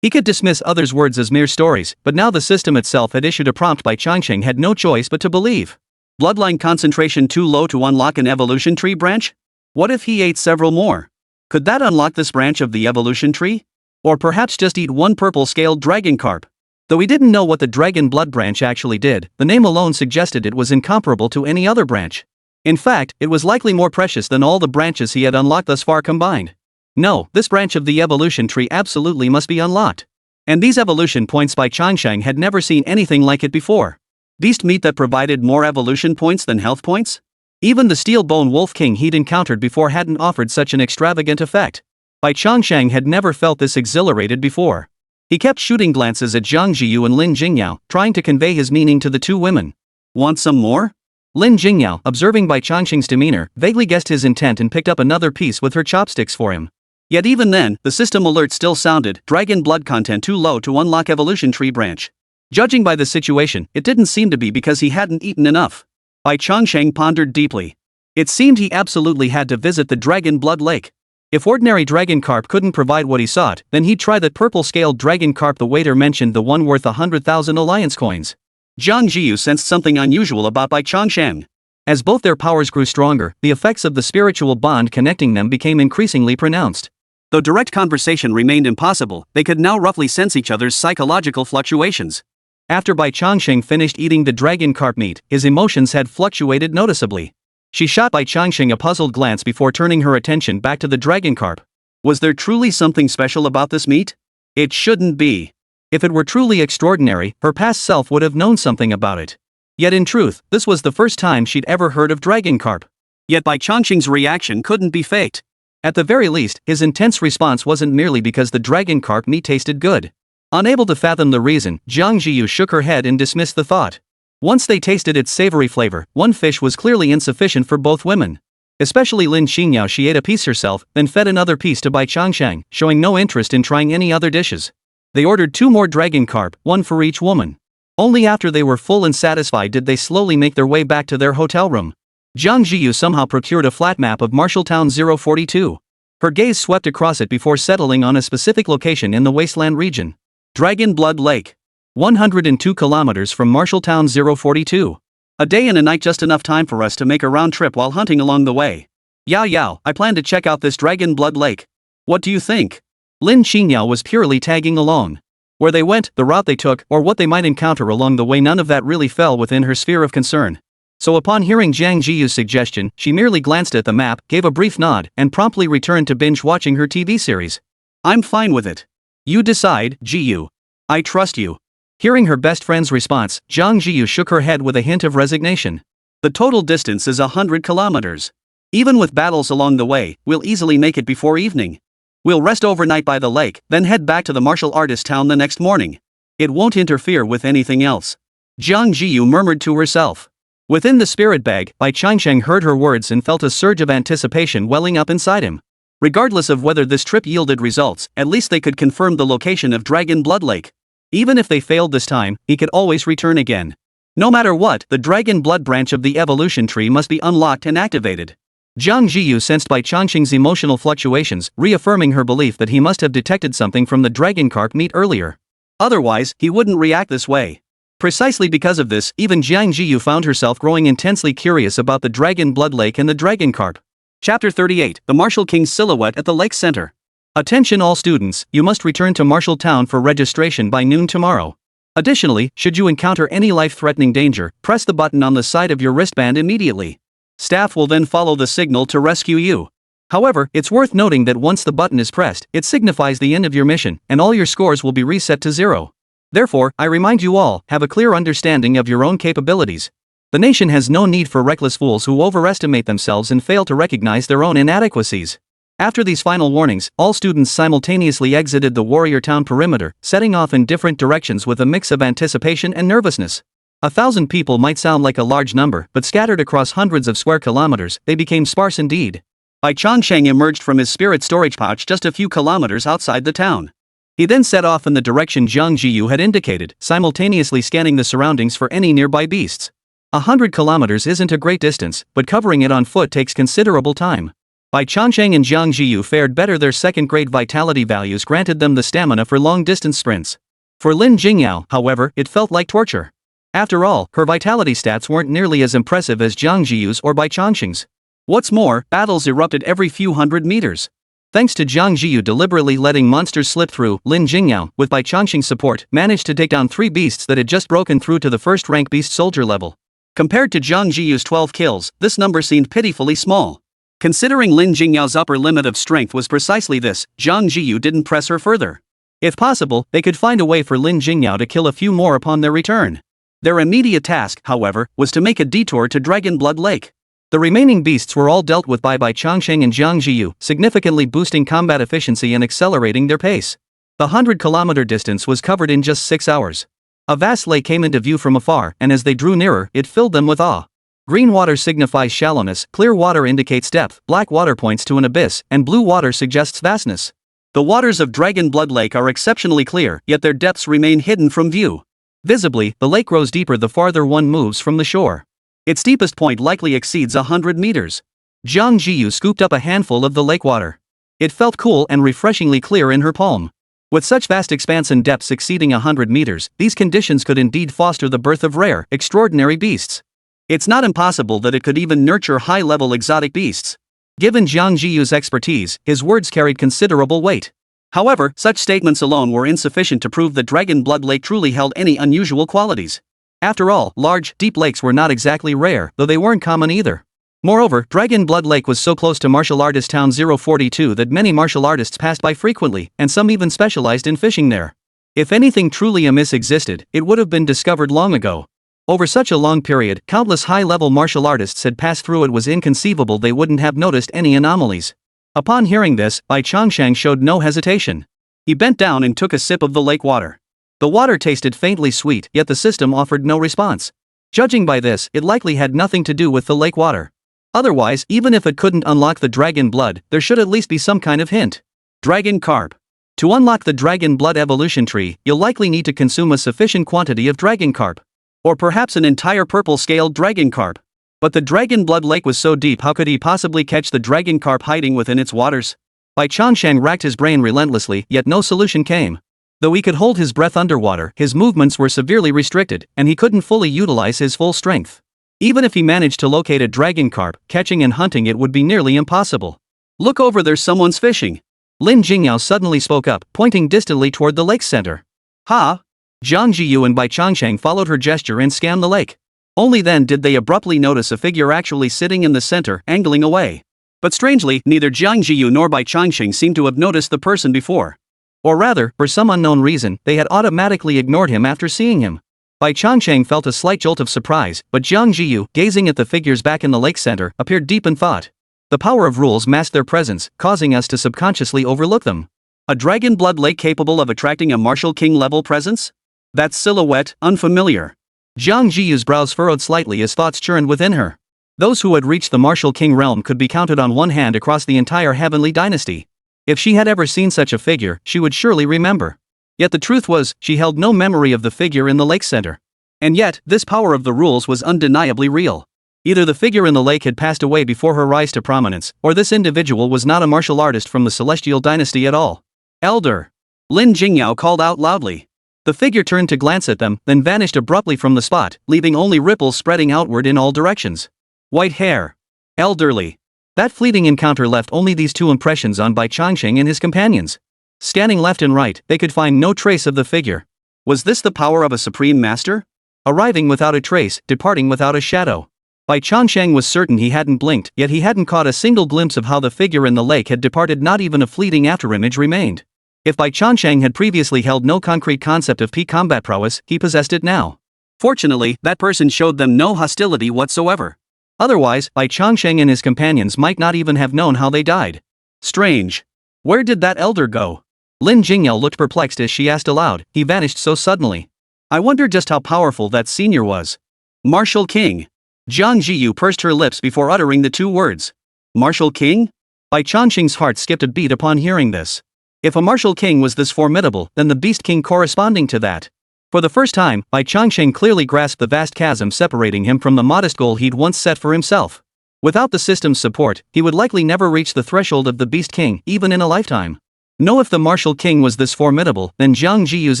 He could dismiss others' words as mere stories, but now the system itself had issued a prompt. Bai Changsheng had no choice but to believe. Bloodline concentration too low to unlock an evolution tree branch? What if he ate several more? Could that unlock this branch of the evolution tree? Or perhaps just eat one purple-scaled dragon carp? Though he didn't know what the Dragon Blood branch actually did, the name alone suggested it was incomparable to any other branch. In fact, it was likely more precious than all the branches he had unlocked thus far combined. No, this branch of the evolution tree absolutely must be unlocked. And these evolution points Bai Changsheng had never seen anything like it before. Beast meat that provided more evolution points than health points? Even the steel bone wolf king he'd encountered before hadn't offered such an extravagant effect. Bai Changsheng had never felt this exhilarated before. He kept shooting glances at Jiang Zhiyu and Lin Jingyao, trying to convey his meaning to the two women. Want some more? Lin Jingyao, observing Bai Changsheng's demeanor, vaguely guessed his intent and picked up another piece with her chopsticks for him. Yet even then, the system alert still sounded, Dragon Blood content too low to unlock evolution tree branch. Judging by the situation, it didn't seem to be because he hadn't eaten enough. Bai Changsheng pondered deeply. It seemed he absolutely had to visit the Dragon Blood Lake. If ordinary dragon carp couldn't provide what he sought, then he'd try that purple-scaled dragon carp the waiter mentioned, the one worth 100,000 alliance coins. Jiang Zhiyu sensed something unusual about Bai Changsheng. As both their powers grew stronger, the effects of the spiritual bond connecting them became increasingly pronounced. Though direct conversation remained impossible, they could now roughly sense each other's psychological fluctuations. After Bai Changsheng finished eating the dragon carp meat, his emotions had fluctuated noticeably. She shot Bai Changsheng a puzzled glance before turning her attention back to the dragon carp. Was there truly something special about this meat? It shouldn't be. If it were truly extraordinary, her past self would have known something about it. Yet in truth, this was the first time she'd ever heard of dragon carp. Yet Bai Changsheng's reaction couldn't be faked. At the very least, his intense response wasn't merely because the dragon carp meat tasted good. Unable to fathom the reason, Jiang Zhiyu shook her head and dismissed the thought. Once they tasted its savory flavor, one fish was clearly insufficient for both women. Especially Lin Jingyao. She ate a piece herself, then fed another piece to Bai Changsheng, showing no interest in trying any other dishes. They ordered 2 more dragon carp, one for each woman. Only after they were full and satisfied did they slowly make their way back to their hotel room. Jiang Zhiyu somehow procured a flat map of Marshalltown 042. Her gaze swept across it before settling on a specific location in the Wasteland region. Dragon Blood Lake. 102 kilometers from Marshalltown 042. A day and a night, just enough time for us to make a round trip while hunting along the way. Yao, I plan to check out this Dragon Blood Lake. What do you think? Lin Jingyao was purely tagging along. Where they went, the route they took, or what they might encounter along the way, none of that really fell within her sphere of concern. So upon hearing Jiang Zhiyu's suggestion, she merely glanced at the map, gave a brief nod, and promptly returned to binge watching her TV series. I'm fine with it. You decide, Zhiyu. I trust you. Hearing her best friend's response, Jiang Zhiyu shook her head with a hint of resignation. The total distance is 100 kilometers. Even with battles along the way, we'll easily make it before evening. We'll rest overnight by the lake, then head back to the martial artist town the next morning. It won't interfere with anything else. Jiang Zhiyu murmured to herself. Within the spirit bag, Bai Changsheng heard her words and felt a surge of anticipation welling up inside him. Regardless of whether this trip yielded results, at least they could confirm the location of Dragon Blood Lake. Even if they failed this time, he could always return again. No matter what, the Dragon Blood branch of the evolution tree must be unlocked and activated. Jiang Zhiyu sensed Bai Changsheng's emotional fluctuations, reaffirming her belief that he must have detected something from the dragon carp meat earlier. Otherwise, he wouldn't react this way. Precisely because of this, even Jiang Zhiyu found herself growing intensely curious about the Dragon Blood Lake and the dragon carp. Chapter 38, The Martial King's Silhouette at the Lake Center. Attention all students, you must return to Marshalltown for registration by noon tomorrow. Additionally, should you encounter any life-threatening danger, press the button on the side of your wristband immediately. Staff will then follow the signal to rescue you. However, it's worth noting that once the button is pressed, it signifies the end of your mission, and all your scores will be reset to 0. Therefore, I remind you all, have a clear understanding of your own capabilities. The nation has no need for reckless fools who overestimate themselves and fail to recognize their own inadequacies. After these final warnings, all students simultaneously exited the warrior town perimeter, setting off in different directions with a mix of anticipation and nervousness. 1,000 people might sound like a large number, but scattered across hundreds of square kilometers, they became sparse indeed. Bai Changsheng emerged from his spirit storage pouch just a few kilometers outside the town. He then set off in the direction Jiang Zhiyu had indicated, simultaneously scanning the surroundings for any nearby beasts. 100 kilometers isn't a great distance, but covering it on foot takes considerable time. Bai Changsheng and Jiang Zhiyu fared better. Their second-grade vitality values granted them the stamina for long-distance sprints. For Lin Jingyao, however, it felt like torture. After all, her vitality stats weren't nearly as impressive as Jiang Zhiyu's or Bai Changsheng's. What's more, battles erupted every few hundred meters. Thanks to Jiang Zhiyu deliberately letting monsters slip through, Lin Jingyao, with Bai Changsheng's support, managed to take down 3 beasts that had just broken through to the first-rank beast soldier level. Compared to Jiang Zhiyu's 12 kills, this number seemed pitifully small. Considering Lin Jingyao's upper limit of strength was precisely this, Jiang Zhiyu didn't press her further. If possible, they could find a way for Lin Jingyao to kill a few more upon their return. Their immediate task, however, was to make a detour to Dragon Blood Lake. The remaining beasts were all dealt with by Bai Changsheng and Jiang Zhiyu, significantly boosting combat efficiency and accelerating their pace. The 100-kilometer distance was covered in just 6 hours. A vast lake came into view from afar, and as they drew nearer, it filled them with awe. Green water signifies shallowness, clear water indicates depth, black water points to an abyss, and blue water suggests vastness. The waters of Dragon Blood Lake are exceptionally clear, yet their depths remain hidden from view. Visibly, the lake grows deeper the farther one moves from the shore. Its deepest point likely exceeds 100 meters. Jiang Zhiyu scooped up a handful of the lake water. It felt cool and refreshingly clear in her palm. With such vast expanse and depths exceeding 100 meters, these conditions could indeed foster the birth of rare, extraordinary beasts. It's not impossible that it could even nurture high-level exotic beasts. Given Jiang Zhiyu's expertise, his words carried considerable weight. However, such statements alone were insufficient to prove that Dragon Blood Lake truly held any unusual qualities. After all, large, deep lakes were not exactly rare, though they weren't common either. Moreover, Dragon Blood Lake was so close to martial artist town 042 that many martial artists passed by frequently, and some even specialized in fishing there. If anything truly amiss existed, it would have been discovered long ago. Over such a long period, countless high-level martial artists had passed through. It was inconceivable they wouldn't have noticed any anomalies. Upon hearing this, Bai Changsheng showed no hesitation. He bent down and took a sip of the lake water. The water tasted faintly sweet, yet the system offered no response. Judging by this, it likely had nothing to do with the lake water. Otherwise, even if it couldn't unlock the dragon blood, there should at least be some kind of hint. Dragon carp. To unlock the dragon blood evolution tree, you'll likely need to consume a sufficient quantity of dragon carp. Or perhaps an entire purple-scaled dragon carp. But the Dragon Blood Lake was so deep, how could he possibly catch the dragon carp hiding within its waters? Bai Changsheng racked his brain relentlessly, yet no solution came. Though he could hold his breath underwater, his movements were severely restricted, and he couldn't fully utilize his full strength. Even if he managed to locate a dragon carp, catching and hunting it would be nearly impossible. Look over, there's someone's fishing. Lin Jingyao suddenly spoke up, pointing distantly toward the lake's center. Ha! Jiang Zhiyu and Bai Changsheng followed her gesture and scanned the lake. Only then did they abruptly notice a figure actually sitting in the center, angling away. But strangely, neither Jiang Zhiyu nor Bai Changsheng seemed to have noticed the person before. Or rather, for some unknown reason, they had automatically ignored him after seeing him. Bai Changsheng felt a slight jolt of surprise, but Jiang Zhiyu, gazing at the figures back in the lake center, appeared deep in thought. The power of rules masked their presence, causing us to subconsciously overlook them. A Dragon Blood Lake capable of attracting a martial king-level presence? That silhouette, unfamiliar. Jiang Zhiyu's brows furrowed slightly as thoughts churned within her. Those who had reached the martial king realm could be counted on one hand across the entire heavenly dynasty. If she had ever seen such a figure, she would surely remember. Yet the truth was, she held no memory of the figure in the lake center. And yet, this power of the rules was undeniably real. Either the figure in the lake had passed away before her rise to prominence, or this individual was not a martial artist from the celestial dynasty at all. Elder! Lin Jingyao called out loudly. The figure turned to glance at them, then vanished abruptly from the spot, leaving only ripples spreading outward in all directions. White hair. Elderly. That fleeting encounter left only these two impressions on Bai Changsheng and his companions. Scanning left and right, they could find no trace of the figure. Was this the power of a supreme master? Arriving without a trace, departing without a shadow. Bai Changsheng was certain he hadn't blinked, yet he hadn't caught a single glimpse of how the figure in the lake had departed. Not even a fleeting afterimage remained. If Bai Changsheng had previously held no concrete concept of peak combat prowess, he possessed it now. Fortunately, that person showed them no hostility whatsoever. Otherwise, Bai Changsheng and his companions might not even have known how they died. Strange. Where did that elder go? Lin Jingyao looked perplexed as she asked aloud, he vanished so suddenly. I wonder just how powerful that senior was. Martial King. Jiang Zhiyu pursed her lips before uttering the two words. Martial King? Bai Changsheng's heart skipped a beat upon hearing this. If a martial king was this formidable, then the beast king corresponding to that. For the first time, Bai Changsheng clearly grasped the vast chasm separating him from the modest goal he'd once set for himself. Without the system's support, he would likely never reach the threshold of the beast king, even in a lifetime. Know if the martial king was this formidable, then Jiang Zhiyu's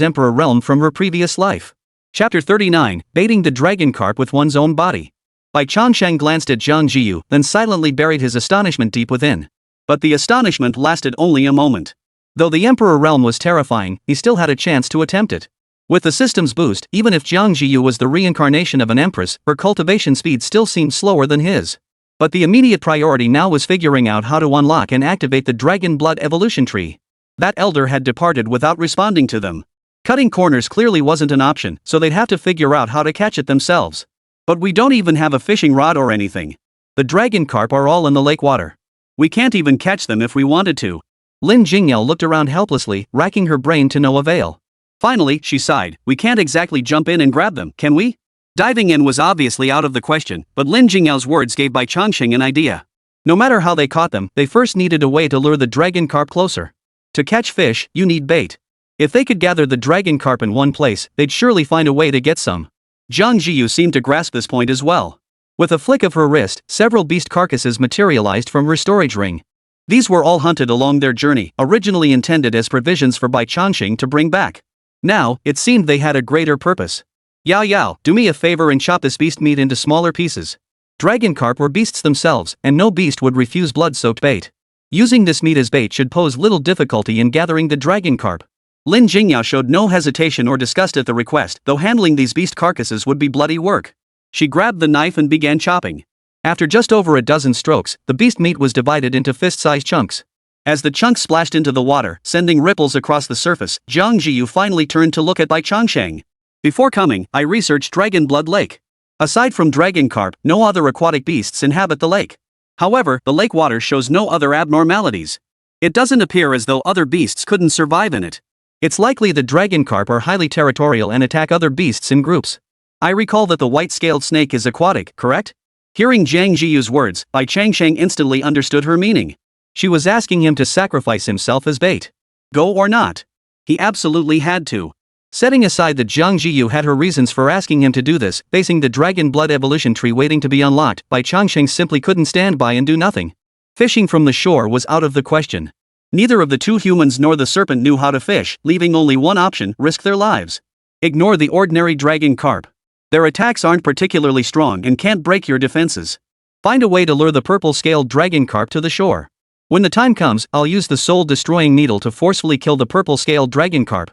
emperor realm from her previous life. Chapter 39, Baiting the Dragon Carp with One's Own Body. Bai Changsheng glanced at Jiang Zhiyu, then silently buried his astonishment deep within. But the astonishment lasted only a moment. Though the emperor realm was terrifying, he still had a chance to attempt it. With the system's boost, even if Jiang Zhiyu was the reincarnation of an empress, her cultivation speed still seemed slower than his. But the immediate priority now was figuring out how to unlock and activate the dragon blood evolution tree. That elder had departed without responding to them. Cutting corners clearly wasn't an option, so they'd have to figure out how to catch it themselves. But we don't even have a fishing rod or anything. The dragon carp are all in the lake water. We can't even catch them if we wanted to. Lin Jingyao looked around helplessly, racking her brain to no avail. Finally, she sighed, we can't exactly jump in and grab them, can we? Diving in was obviously out of the question, but Lin Jingyao's words gave Bai Changsheng an idea. No matter how they caught them, they first needed a way to lure the dragon carp closer. To catch fish, you need bait. If they could gather the dragon carp in one place, they'd surely find a way to get some. Jiang Zhiyu seemed to grasp this point as well. With a flick of her wrist, several beast carcasses materialized from her storage ring. These were all hunted along their journey, originally intended as provisions for Bai Changsheng to bring back. Now, it seemed they had a greater purpose. Yao Yao, do me a favor and chop this beast meat into smaller pieces. Dragon carp were beasts themselves, and no beast would refuse blood-soaked bait. Using this meat as bait should pose little difficulty in gathering the dragon carp. Lin Jingyao showed no hesitation or disgust at the request, though handling these beast carcasses would be bloody work. She grabbed the knife and began chopping. After just over a dozen strokes, the beast meat was divided into fist-sized chunks. As the chunks splashed into the water, sending ripples across the surface, Jiang Zhiyu finally turned to look at Bai Changsheng. Before coming, I researched Dragon Blood Lake. Aside from dragon carp, no other aquatic beasts inhabit the lake. However, the lake water shows no other abnormalities. It doesn't appear as though other beasts couldn't survive in it. It's likely the dragon carp are highly territorial and attack other beasts in groups. I recall that the white-scaled snake is aquatic, correct? Hearing Jiang Zhiyu's words, Bai Changsheng instantly understood her meaning. She was asking him to sacrifice himself as bait. Go or not? He absolutely had to. Setting aside that Jiang Zhiyu had her reasons for asking him to do this, facing the dragon blood evolution tree waiting to be unlocked, Bai Changsheng simply couldn't stand by and do nothing. Fishing from the shore was out of the question. Neither of the two humans nor the serpent knew how to fish, leaving only one option: risk their lives. Ignore the ordinary dragon carp. Their attacks aren't particularly strong and can't break your defenses. Find a way to lure the purple-scaled dragon carp to the shore. When the time comes, I'll use the soul-destroying needle to forcefully kill the purple-scaled dragon carp.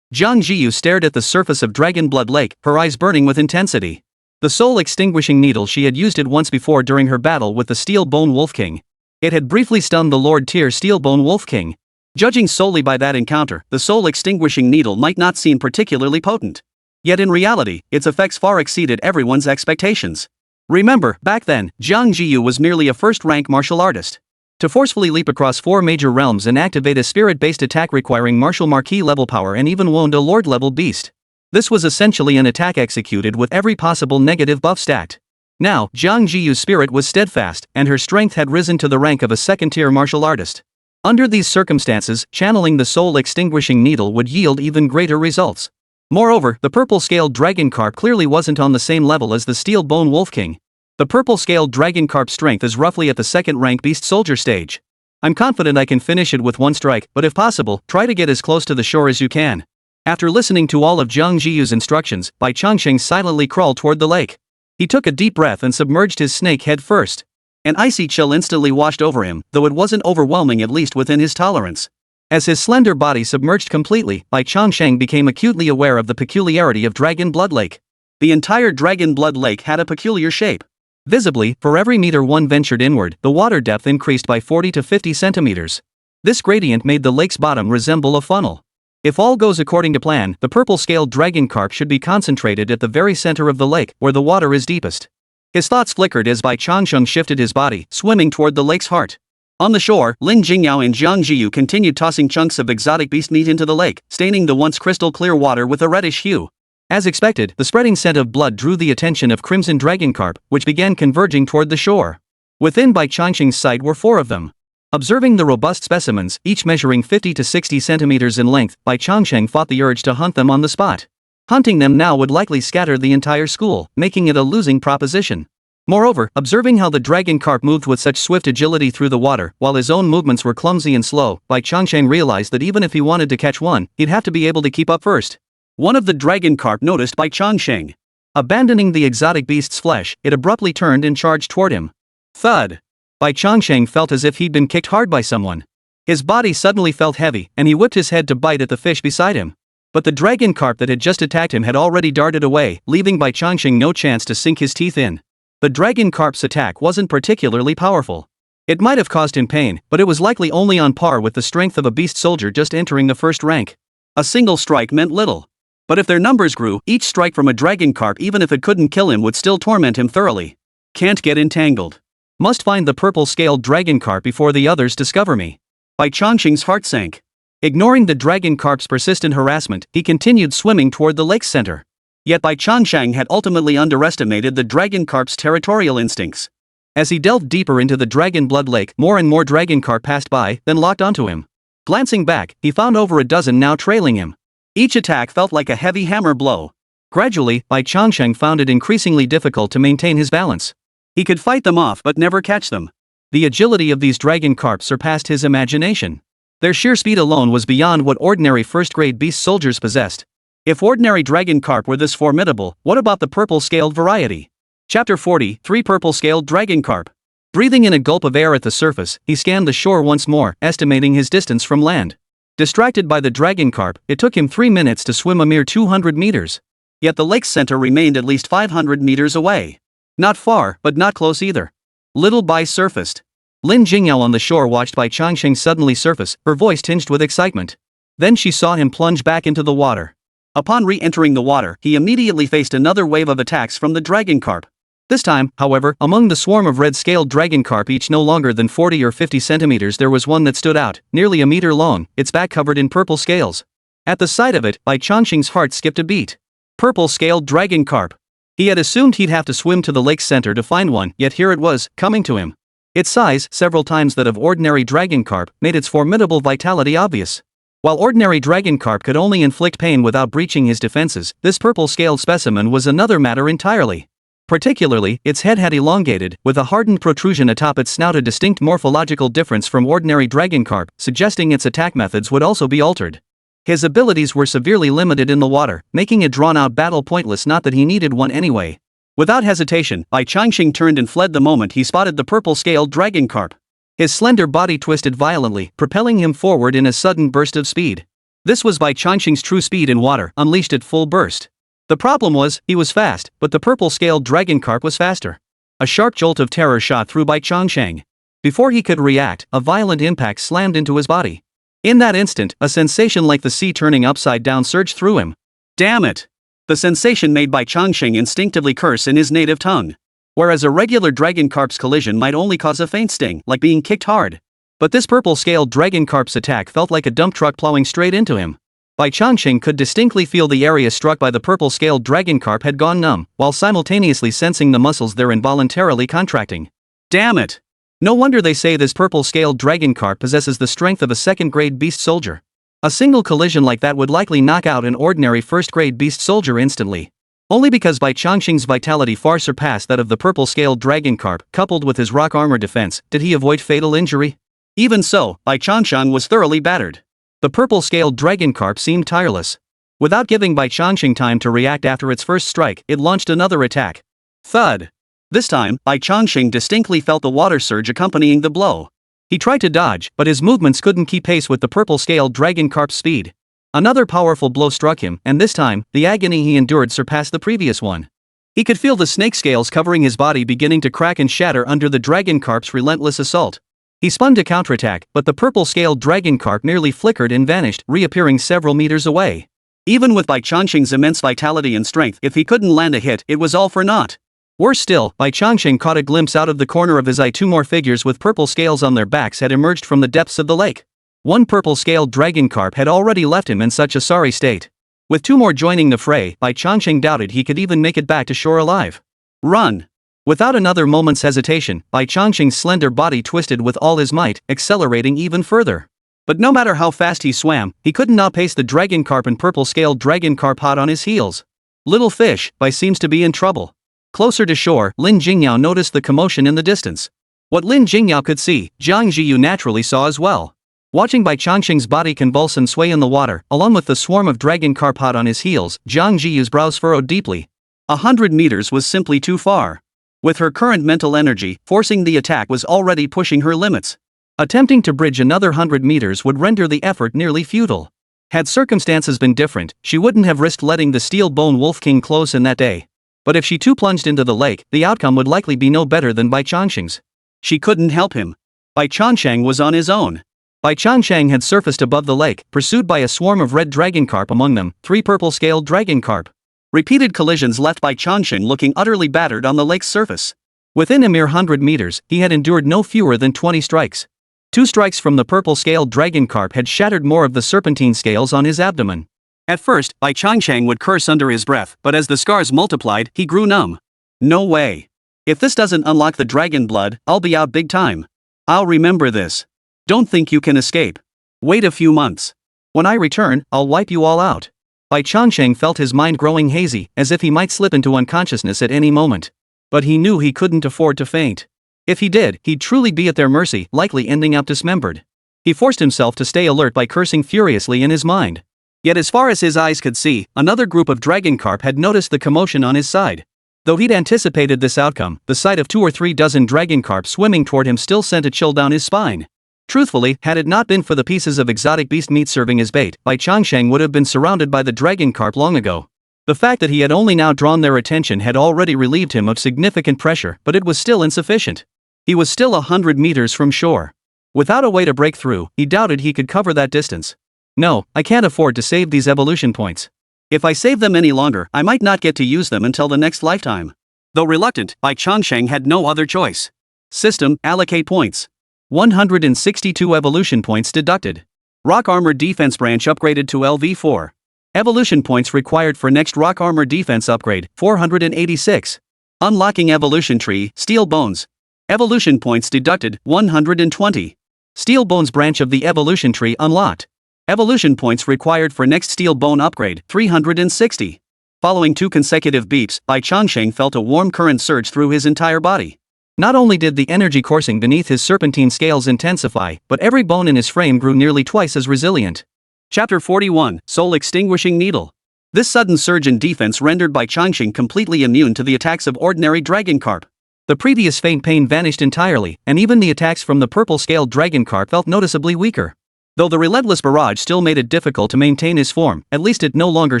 Jiang Zhiyu stared at the surface of Dragon Blood Lake, her eyes burning with intensity. The soul-extinguishing needle, she had used it once before during her battle with the Steel Bone Wolf King. It had briefly stunned the Lord-tier Steel Bone Wolf King. Judging solely by that encounter, the soul-extinguishing needle might not seem particularly potent. Yet in reality, its effects far exceeded everyone's expectations. Remember, back then, Jiang Zhiyu was merely a first-rank martial artist. To forcefully leap across 4 major realms and activate a spirit-based attack requiring martial marquee level power and even wound a lord-level beast. This was essentially an attack executed with every possible negative buff stacked. Now, Jiang Zhiyu's spirit was steadfast, and her strength had risen to the rank of a second-tier martial artist. Under these circumstances, channeling the soul-extinguishing needle would yield even greater results. Moreover, the purple-scaled dragon carp clearly wasn't on the same level as the Steel Bone Wolf King. The purple-scaled dragon carp's strength is roughly at the second-rank beast soldier stage. I'm confident I can finish it with one strike, but if possible, try to get as close to the shore as you can. After listening to all of Jiang Zhiyu's instructions, Bai Changsheng silently crawled toward the lake. He took a deep breath and submerged his snake head first. An icy chill instantly washed over him, though it wasn't overwhelming, at least within his tolerance. As his slender body submerged completely, Bai Changsheng became acutely aware of the peculiarity of Dragon Blood Lake. The entire Dragon Blood Lake had a peculiar shape. Visibly, for every meter one ventured inward, the water depth increased by 40 to 50 centimeters. This gradient made the lake's bottom resemble a funnel. If all goes according to plan, the purple-scaled dragon carp should be concentrated at the very center of the lake, where the water is deepest. His thoughts flickered as Bai Changsheng shifted his body, swimming toward the lake's heart. On the shore, Lin Jingyao and Jiang Zhiyu continued tossing chunks of exotic beast meat into the lake, staining the once crystal clear water with a reddish hue. As expected, the spreading scent of blood drew the attention of crimson dragon carp, which began converging toward the shore. Within Bai Changsheng's sight were 4 of them. Observing the robust specimens, each measuring 50 to 60 centimeters in length, Bai Changsheng fought the urge to hunt them on the spot. Hunting them now would likely scatter the entire school, making it a losing proposition. Moreover, observing how the dragon carp moved with such swift agility through the water, while his own movements were clumsy and slow, Bai Changsheng realized that even if he wanted to catch one, he'd have to be able to keep up first. One of the dragon carp noticed Bai Changsheng. Abandoning the exotic beast's flesh, it abruptly turned and charged toward him. Thud! Bai Changsheng felt as if he'd been kicked hard by someone. His body suddenly felt heavy, and he whipped his head to bite at the fish beside him. But the dragon carp that had just attacked him had already darted away, leaving Bai Changsheng no chance to sink his teeth in. The dragon carp's attack wasn't particularly powerful. It might have caused him pain, but it was likely only on par with the strength of a beast soldier just entering the first rank. A single strike meant little. But if their numbers grew, each strike from a dragon carp, even if it couldn't kill him, would still torment him thoroughly. Can't get entangled. Must find the purple-scaled dragon carp before the others discover me. Bai Changsheng's heart sank. Ignoring the dragon carp's persistent harassment, he continued swimming toward the lake's center. Yet Bai Changsheng had ultimately underestimated the dragon carp's territorial instincts. As he delved deeper into the dragon blood lake, more and more dragon carp passed by, then locked onto him. Glancing back, he found over a dozen now trailing him. Each attack felt like a heavy hammer blow. Gradually, Bai Changsheng found it increasingly difficult to maintain his balance. He could fight them off but never catch them. The agility of these dragon carp surpassed his imagination. Their sheer speed alone was beyond what ordinary first-grade beast soldiers possessed. If ordinary dragon carp were this formidable, what about the purple-scaled variety? Chapter 40, 3 Purple-scaled dragon carp. Breathing in a gulp of air at the surface, he scanned the shore once more, estimating his distance from land. Distracted by the dragon carp, it took him 3 minutes to swim a mere 200 meters. Yet the lake's center remained at least 500 meters away. Not far, but not close either. Little Bai surfaced. Lin Jingyao on the shore watched Bai Changsheng suddenly surface, her voice tinged with excitement. Then she saw him plunge back into the water. Upon re-entering the water, he immediately faced another wave of attacks from the dragon carp. This time, however, among the swarm of red-scaled dragon carp, each no longer than 40 or 50 centimeters, there was one that stood out, nearly a meter long, its back covered in purple scales. At the sight of it, Bai Changsheng's heart skipped a beat. Purple-scaled dragon carp. He had assumed he'd have to swim to the lake's center to find one, yet here it was, coming to him. Its size, several times that of ordinary dragon carp, made its formidable vitality obvious. While ordinary dragon carp could only inflict pain without breaching his defenses, this purple-scaled specimen was another matter entirely. Particularly, its head had elongated, with a hardened protrusion atop its snout, a distinct morphological difference from ordinary dragon carp, suggesting its attack methods would also be altered. His abilities were severely limited in the water, making a drawn-out battle pointless, not that he needed one anyway. Without hesitation, Bai Changsheng turned and fled the moment he spotted the purple-scaled dragon carp. His slender body twisted violently, propelling him forward in a sudden burst of speed. This was Bai Changsheng's true speed in water, unleashed at full burst. The problem was, he was fast, but the purple-scaled dragon carp was faster. A sharp jolt of terror shot through Bai Changsheng. Before he could react, a violent impact slammed into his body. In that instant, a sensation like the sea turning upside down surged through him. Damn it! The sensation made Bai Changsheng instinctively curse in his native tongue. Whereas a regular dragon carp's collision might only cause a faint sting, like being kicked hard. But this purple-scaled dragon carp's attack felt like a dump truck plowing straight into him. Bai Changsheng could distinctly feel the area struck by the purple-scaled dragon carp had gone numb, while simultaneously sensing the muscles there involuntarily contracting. Damn it! No wonder they say this purple-scaled dragon carp possesses the strength of a second-grade beast soldier. A single collision like that would likely knock out an ordinary first-grade beast soldier instantly. Only because Bai Changsheng's vitality far surpassed that of the purple-scaled dragon carp, coupled with his rock armor defense, did he avoid fatal injury. Even so, Bai Changsheng was thoroughly battered. The purple-scaled dragon carp seemed tireless. Without giving Bai Changsheng time to react after its first strike, it launched another attack. Thud! This time, Bai Changsheng distinctly felt the water surge accompanying the blow. He tried to dodge, but his movements couldn't keep pace with the purple-scaled dragon carp's speed. Another powerful blow struck him, and this time, the agony he endured surpassed the previous one. He could feel the snake scales covering his body beginning to crack and shatter under the dragon carp's relentless assault. He spun to counterattack, but the purple-scaled dragon carp merely flickered and vanished, reappearing several meters away. Even with Bai Changsheng's immense vitality and strength, if he couldn't land a hit, it was all for naught. Worse still, Bai Changsheng caught a glimpse out of the corner of his eye. Two more figures with purple scales on their backs had emerged from the depths of the lake. One purple-scaled dragon carp had already left him in such a sorry state. With two more joining the fray, Bai Changsheng doubted he could even make it back to shore alive. Run! Without another moment's hesitation, Bai Changsheng's slender body twisted with all his might, accelerating even further. But no matter how fast he swam, he couldn't outpace the dragon carp and purple-scaled dragon carp hot on his heels. Little fish, Bai seems to be in trouble. Closer to shore, Lin Jingyao noticed the commotion in the distance. What Lin Jingyao could see, Jiang Zhiyu naturally saw as well. Watching Bai Changsheng's body convulse and sway in the water, along with the swarm of dragon carp hot on his heels, Jiang Zhiyu's brows furrowed deeply. 100 meters was simply too far. With her current mental energy, forcing the attack was already pushing her limits. Attempting to bridge another 100 meters would render the effort nearly futile. Had circumstances been different, she wouldn't have risked letting the Steel Bone Wolf King close in that day. But if she too plunged into the lake, the outcome would likely be no better than Bai Changsheng's. She couldn't help him. Bai Changsheng was on his own. Bai Changsheng had surfaced above the lake, pursued by a swarm of red dragon carp, among them 3 purple-scaled dragon carp. Repeated collisions left Bai Changsheng looking utterly battered on the lake's surface. Within a mere 100 meters, he had endured no fewer than 20 strikes. 2 strikes from the purple-scaled dragon carp had shattered more of the serpentine scales on his abdomen. At first, Bai Changsheng would curse under his breath, but as the scars multiplied, he grew numb. No way. If this doesn't unlock the dragon blood, I'll be out big time. I'll remember this. Don't think you can escape. Wait a few months. When I return, I'll wipe you all out. Bai Changsheng felt his mind growing hazy, as if he might slip into unconsciousness at any moment. But he knew he couldn't afford to faint. If he did, he'd truly be at their mercy, likely ending up dismembered. He forced himself to stay alert by cursing furiously in his mind. Yet as far as his eyes could see, another group of dragon carp had noticed the commotion on his side. Though he'd anticipated this outcome, the sight of 2 or 3 dozen dragon carp swimming toward him still sent a chill down his spine. Truthfully, had it not been for the pieces of exotic beast meat serving as bait, Bai Changsheng would have been surrounded by the dragon carp long ago. The fact that he had only now drawn their attention had already relieved him of significant pressure, but it was still insufficient. He was still 100 meters from shore. Without a way to break through, he doubted he could cover that distance. No, I can't afford to save these evolution points. If I save them any longer, I might not get to use them until the next lifetime. Though reluctant, Bai Changsheng had no other choice. System, allocate points. 162 evolution points deducted. Rock Armor Defense Branch upgraded to LV4. Evolution points required for next Rock Armor Defense upgrade, 486. Unlocking Evolution Tree, Steel Bones. Evolution points deducted, 120. Steel Bones branch of the Evolution Tree unlocked. Evolution points required for next Steel Bone upgrade, 360. Following 2 consecutive beeps, Bai Changsheng felt a warm current surge through his entire body. Not only did the energy coursing beneath his serpentine scales intensify, but every bone in his frame grew nearly twice as resilient. Chapter 41, Soul Extinguishing Needle. This sudden surge in defense rendered Bai Changsheng completely immune to the attacks of ordinary dragon carp. The previous faint pain vanished entirely, and even the attacks from the purple-scaled dragon carp felt noticeably weaker. Though the relentless barrage still made it difficult to maintain his form, at least it no longer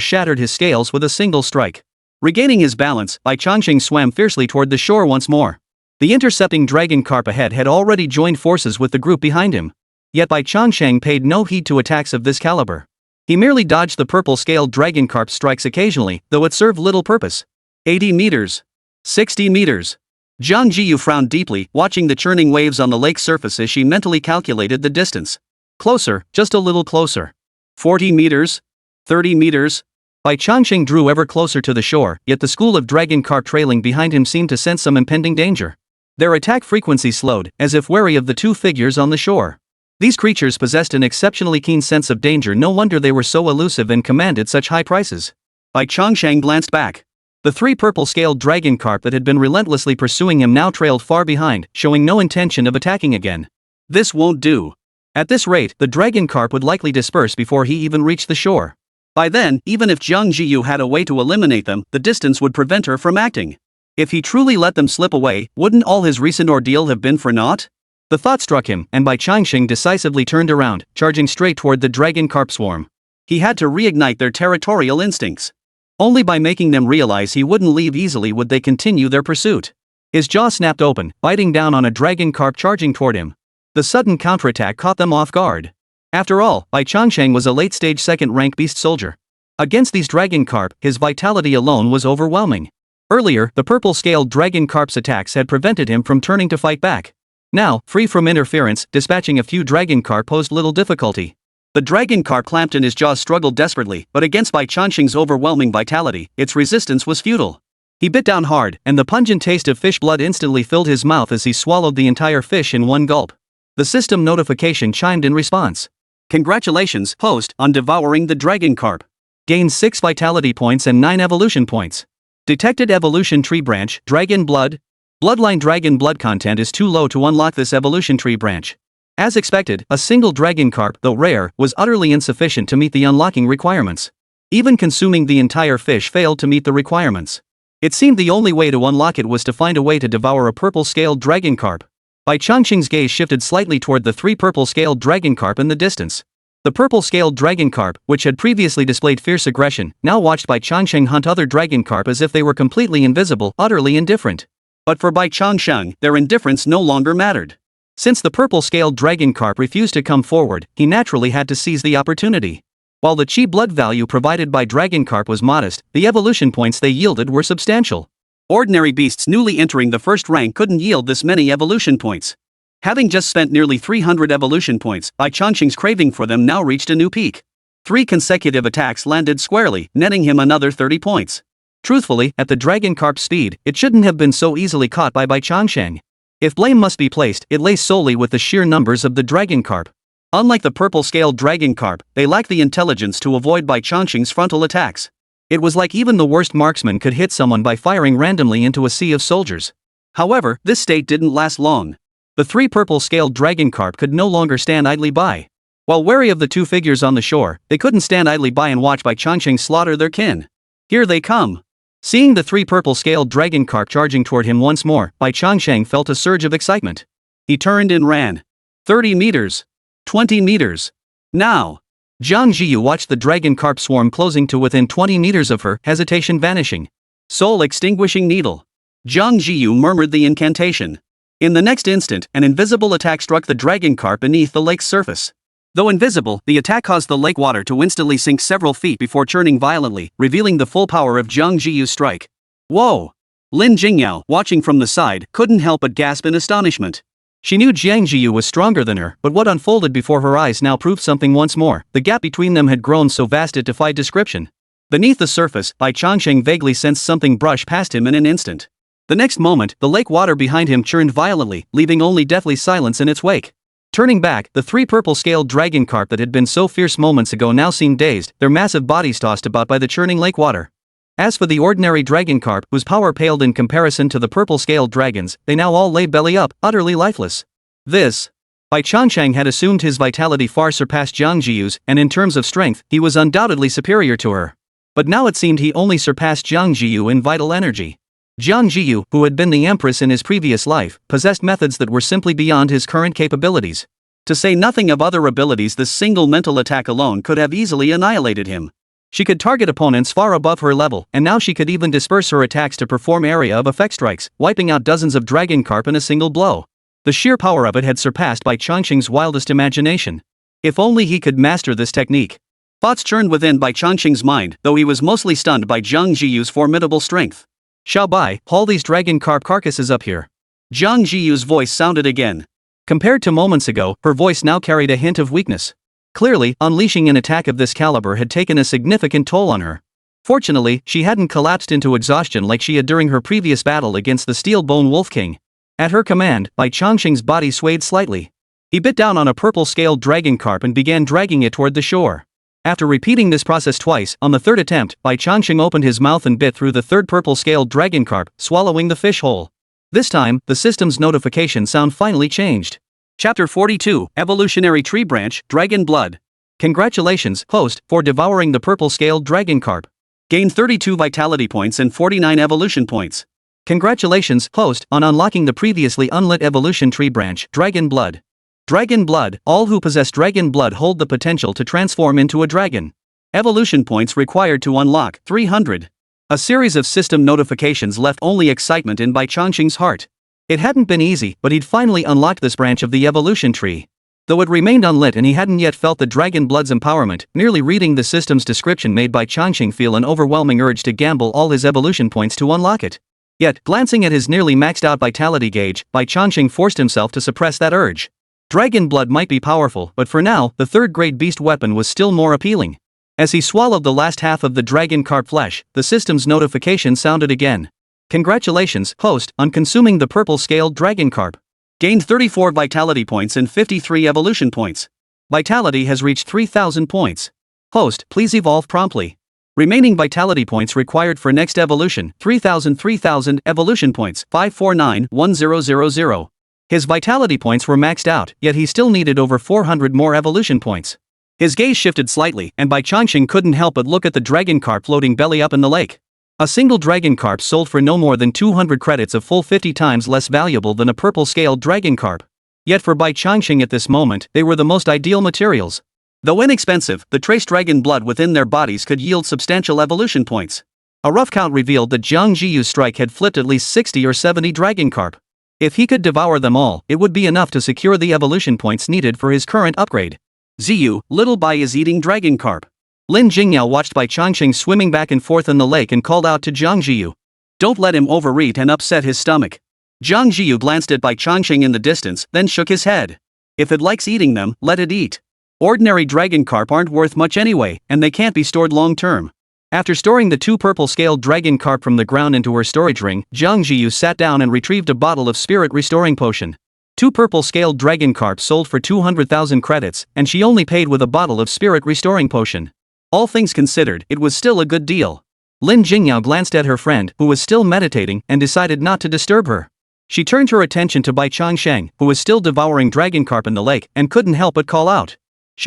shattered his scales with a single strike. Regaining his balance, Bai Changsheng swam fiercely toward the shore once more. The intercepting dragon carp ahead had already joined forces with the group behind him. Yet Bai Changsheng paid no heed to attacks of this caliber. He merely dodged the purple-scaled dragon carp strikes occasionally, though it served little purpose. 80 meters. 60 meters. Jiang Zhiyu frowned deeply, watching the churning waves on the lake's surface as she mentally calculated the distance. Closer, just a little closer. 40 meters. 30 meters. Bai Changsheng drew ever closer to the shore, yet the school of dragon carp trailing behind him seemed to sense some impending danger. Their attack frequency slowed, as if wary of the 2 figures on the shore. These creatures possessed an exceptionally keen sense of danger. No wonder they were so elusive and commanded such high prices. Bai Changsheng glanced back. The 3 purple-scaled dragon carp that had been relentlessly pursuing him now trailed far behind, showing no intention of attacking again. This won't do. At this rate, the dragon carp would likely disperse before he even reached the shore. By then, even if Jiang Zhiyu had a way to eliminate them, the distance would prevent her from acting. If he truly let them slip away, wouldn't all his recent ordeal have been for naught? The thought struck him, and Bai Changsheng decisively turned around, charging straight toward the dragon carp swarm. He had to reignite their territorial instincts. Only by making them realize he wouldn't leave easily would they continue their pursuit. His jaw snapped open, biting down on a dragon carp charging toward him. The sudden counterattack caught them off guard. After all, Bai Changsheng was a late-stage second-rank beast soldier. Against these dragon carp, his vitality alone was overwhelming. Earlier, the purple-scaled dragon carp's attacks had prevented him from turning to fight back. Now, free from interference, dispatching a few dragon carp posed little difficulty. The dragon carp clamped in his jaws struggled desperately, but against Bai Changsheng's overwhelming vitality, its resistance was futile. He bit down hard, and the pungent taste of fish blood instantly filled his mouth as he swallowed the entire fish in one gulp. The system notification chimed in response. Congratulations, host, on devouring the dragon carp. Gained 6 vitality points and 9 evolution points. Detected evolution tree branch, dragon blood. Bloodline dragon blood content is too low to unlock this evolution tree branch. As expected, a single dragon carp, though rare, was utterly insufficient to meet the unlocking requirements. Even consuming the entire fish failed to meet the requirements. It seemed the only way to unlock it was to find a way to devour a purple-scaled dragon carp. Bai Changsheng's gaze shifted slightly toward the 3 purple-scaled dragon carp in the distance. The purple-scaled dragon carp, which had previously displayed fierce aggression, now watched Bai Changsheng hunt other dragon carp as if they were completely invisible, utterly indifferent. But for Bai Changsheng, their indifference no longer mattered. Since the purple-scaled dragon carp refused to come forward, he naturally had to seize the opportunity. While the chi blood value provided by dragon carp was modest, the evolution points they yielded were substantial. Ordinary beasts newly entering the first rank couldn't yield this many evolution points. Having just spent nearly 300 evolution points, Bai Changsheng's craving for them now reached a new peak. 3 consecutive attacks landed squarely, netting him another 30 points. Truthfully, at the dragon carp's speed, it shouldn't have been so easily caught by Bai Changsheng. If blame must be placed, it lay solely with the sheer numbers of the dragon carp. Unlike the purple-scaled dragon carp, they lacked the intelligence to avoid Bai Changsheng's frontal attacks. It was like even the worst marksman could hit someone by firing randomly into a sea of soldiers. However, this state didn't last long. The 3 purple-scaled dragon carp could no longer stand idly by. While wary of the 2 figures on the shore, they couldn't stand idly by and watch Bai Changsheng slaughter their kin. Here they come. Seeing the 3 purple-scaled dragon carp charging toward him once more, Bai Changsheng felt a surge of excitement. He turned and ran. 30 meters. 20 meters. Now. Jiang Zhiyu watched the dragon carp swarm closing to within 20 meters of her, hesitation vanishing. Soul extinguishing needle. Jiang Zhiyu murmured the incantation. In the next instant, an invisible attack struck the dragon carp beneath the lake's surface. Though invisible, the attack caused the lake water to instantly sink several feet before churning violently, revealing the full power of Jiang Zhiyu's strike. Whoa! Lin Jingyao, watching from the side, couldn't help but gasp in astonishment. She knew Jiang Zhiyu was stronger than her, but what unfolded before her eyes now proved something once more. The gap between them had grown so vast it defied description. Beneath the surface, Bai Changsheng vaguely sensed something brush past him in an instant. The next moment, the lake water behind him churned violently, leaving only deathly silence in its wake. Turning back, the 3 purple-scaled dragon carp that had been so fierce moments ago now seemed dazed, their massive bodies tossed about by the churning lake water. As for the ordinary dragon carp, whose power paled in comparison to the purple-scaled dragons, they now all lay belly up, utterly lifeless. Bai Changsheng had assumed his vitality far surpassed Jiang Zhiyu's, and in terms of strength, he was undoubtedly superior to her. But now it seemed he only surpassed Jiang Zhiyu in vital energy. Jiang Zhiyu, who had been the empress in his previous life, possessed methods that were simply beyond his current capabilities. To say nothing of other abilities, this single mental attack alone could have easily annihilated him. She could target opponents far above her level, and now she could even disperse her attacks to perform area of effect strikes, wiping out dozens of dragon carp in a single blow. The sheer power of it had surpassed Bai Changsheng's wildest imagination. If only he could master this technique. Thoughts churned within Bai Changsheng's mind, though he was mostly stunned by Jiang Zhiyu's formidable strength. Xiao Bai, haul these dragon carp carcasses up here. Jiang Zhiyu's voice sounded again. Compared to moments ago, her voice now carried a hint of weakness. Clearly, unleashing an attack of this caliber had taken a significant toll on her. Fortunately, she hadn't collapsed into exhaustion like she had during her previous battle against the Steel-Bone Wolf King. At her command, Bai Changsheng's body swayed slightly. He bit down on a purple-scaled dragon carp and began dragging it toward the shore. After repeating this process twice, on the third attempt, Bai Changsheng opened his mouth and bit through the 3rd purple-scaled dragon carp, swallowing the fish whole. This time, the system's notification sound finally changed. Chapter 42, Evolutionary Tree Branch, Dragon Blood. Congratulations, host, for devouring the purple-scaled dragon carp. Gain 32 vitality points and 49 evolution points. Congratulations, host, on unlocking the previously unlit evolution tree branch, Dragon Blood. Dragon Blood, all who possess Dragon Blood hold the potential to transform into a dragon. Evolution points required to unlock, 300. A series of system notifications left only excitement in Bai Changsheng's heart. It hadn't been easy, but he'd finally unlocked this branch of the evolution tree. Though it remained unlit and he hadn't yet felt the dragon blood's empowerment, merely reading the system's description made Bai Changsheng feel an overwhelming urge to gamble all his evolution points to unlock it. Yet, glancing at his nearly maxed out vitality gauge, Bai Changsheng forced himself to suppress that urge. Dragon blood might be powerful, but for now, the third-grade beast weapon was still more appealing. As he swallowed the last half of the dragon carp flesh, the system's notification sounded again. Congratulations, host, on consuming the purple-scaled dragon carp. Gained 34 vitality points and 53 evolution points. Vitality has reached 3,000 points. Host, please evolve promptly. Remaining vitality points required for next evolution, 3,000 evolution points, 5491000. His vitality points were maxed out, yet he still needed over 400 more evolution points. His gaze shifted slightly, and Bai Changsheng couldn't help but look at the dragon carp floating belly up in the lake. A single dragon carp sold for no more than 200 credits, a full 50 times less valuable than a purple-scaled dragon carp. Yet for Bai Changsheng at this moment, they were the most ideal materials. Though inexpensive, the trace dragon blood within their bodies could yield substantial evolution points. A rough count revealed that Jiang Zhiyu's strike had flipped at least 60 or 70 dragon carp. If he could devour them all, it would be enough to secure the evolution points needed for his current upgrade. Zhiyu, little Bai is eating dragon carp. Lin Jingyao watched Bai Changsheng swimming back and forth in the lake and called out to Jiang Zhiyu. Don't let him overeat and upset his stomach. Jiang Zhiyu glanced at Bai Changsheng in the distance, then shook his head. If it likes eating them, let it eat. Ordinary dragon carp aren't worth much anyway, and they can't be stored long term. After storing the 2 purple-scaled dragon carp from the ground into her storage ring, Jiang Zhiyu sat down and retrieved a bottle of spirit restoring potion. 2 purple-scaled dragon carp sold for 200,000 credits, and she only paid with a bottle of spirit restoring potion. All things considered, it was still a good deal. Lin Jingyao glanced at her friend, who was still meditating, and decided not to disturb her. She turned her attention to Bai Changsheng, who was still devouring dragon carp in the lake, and couldn't help but call out.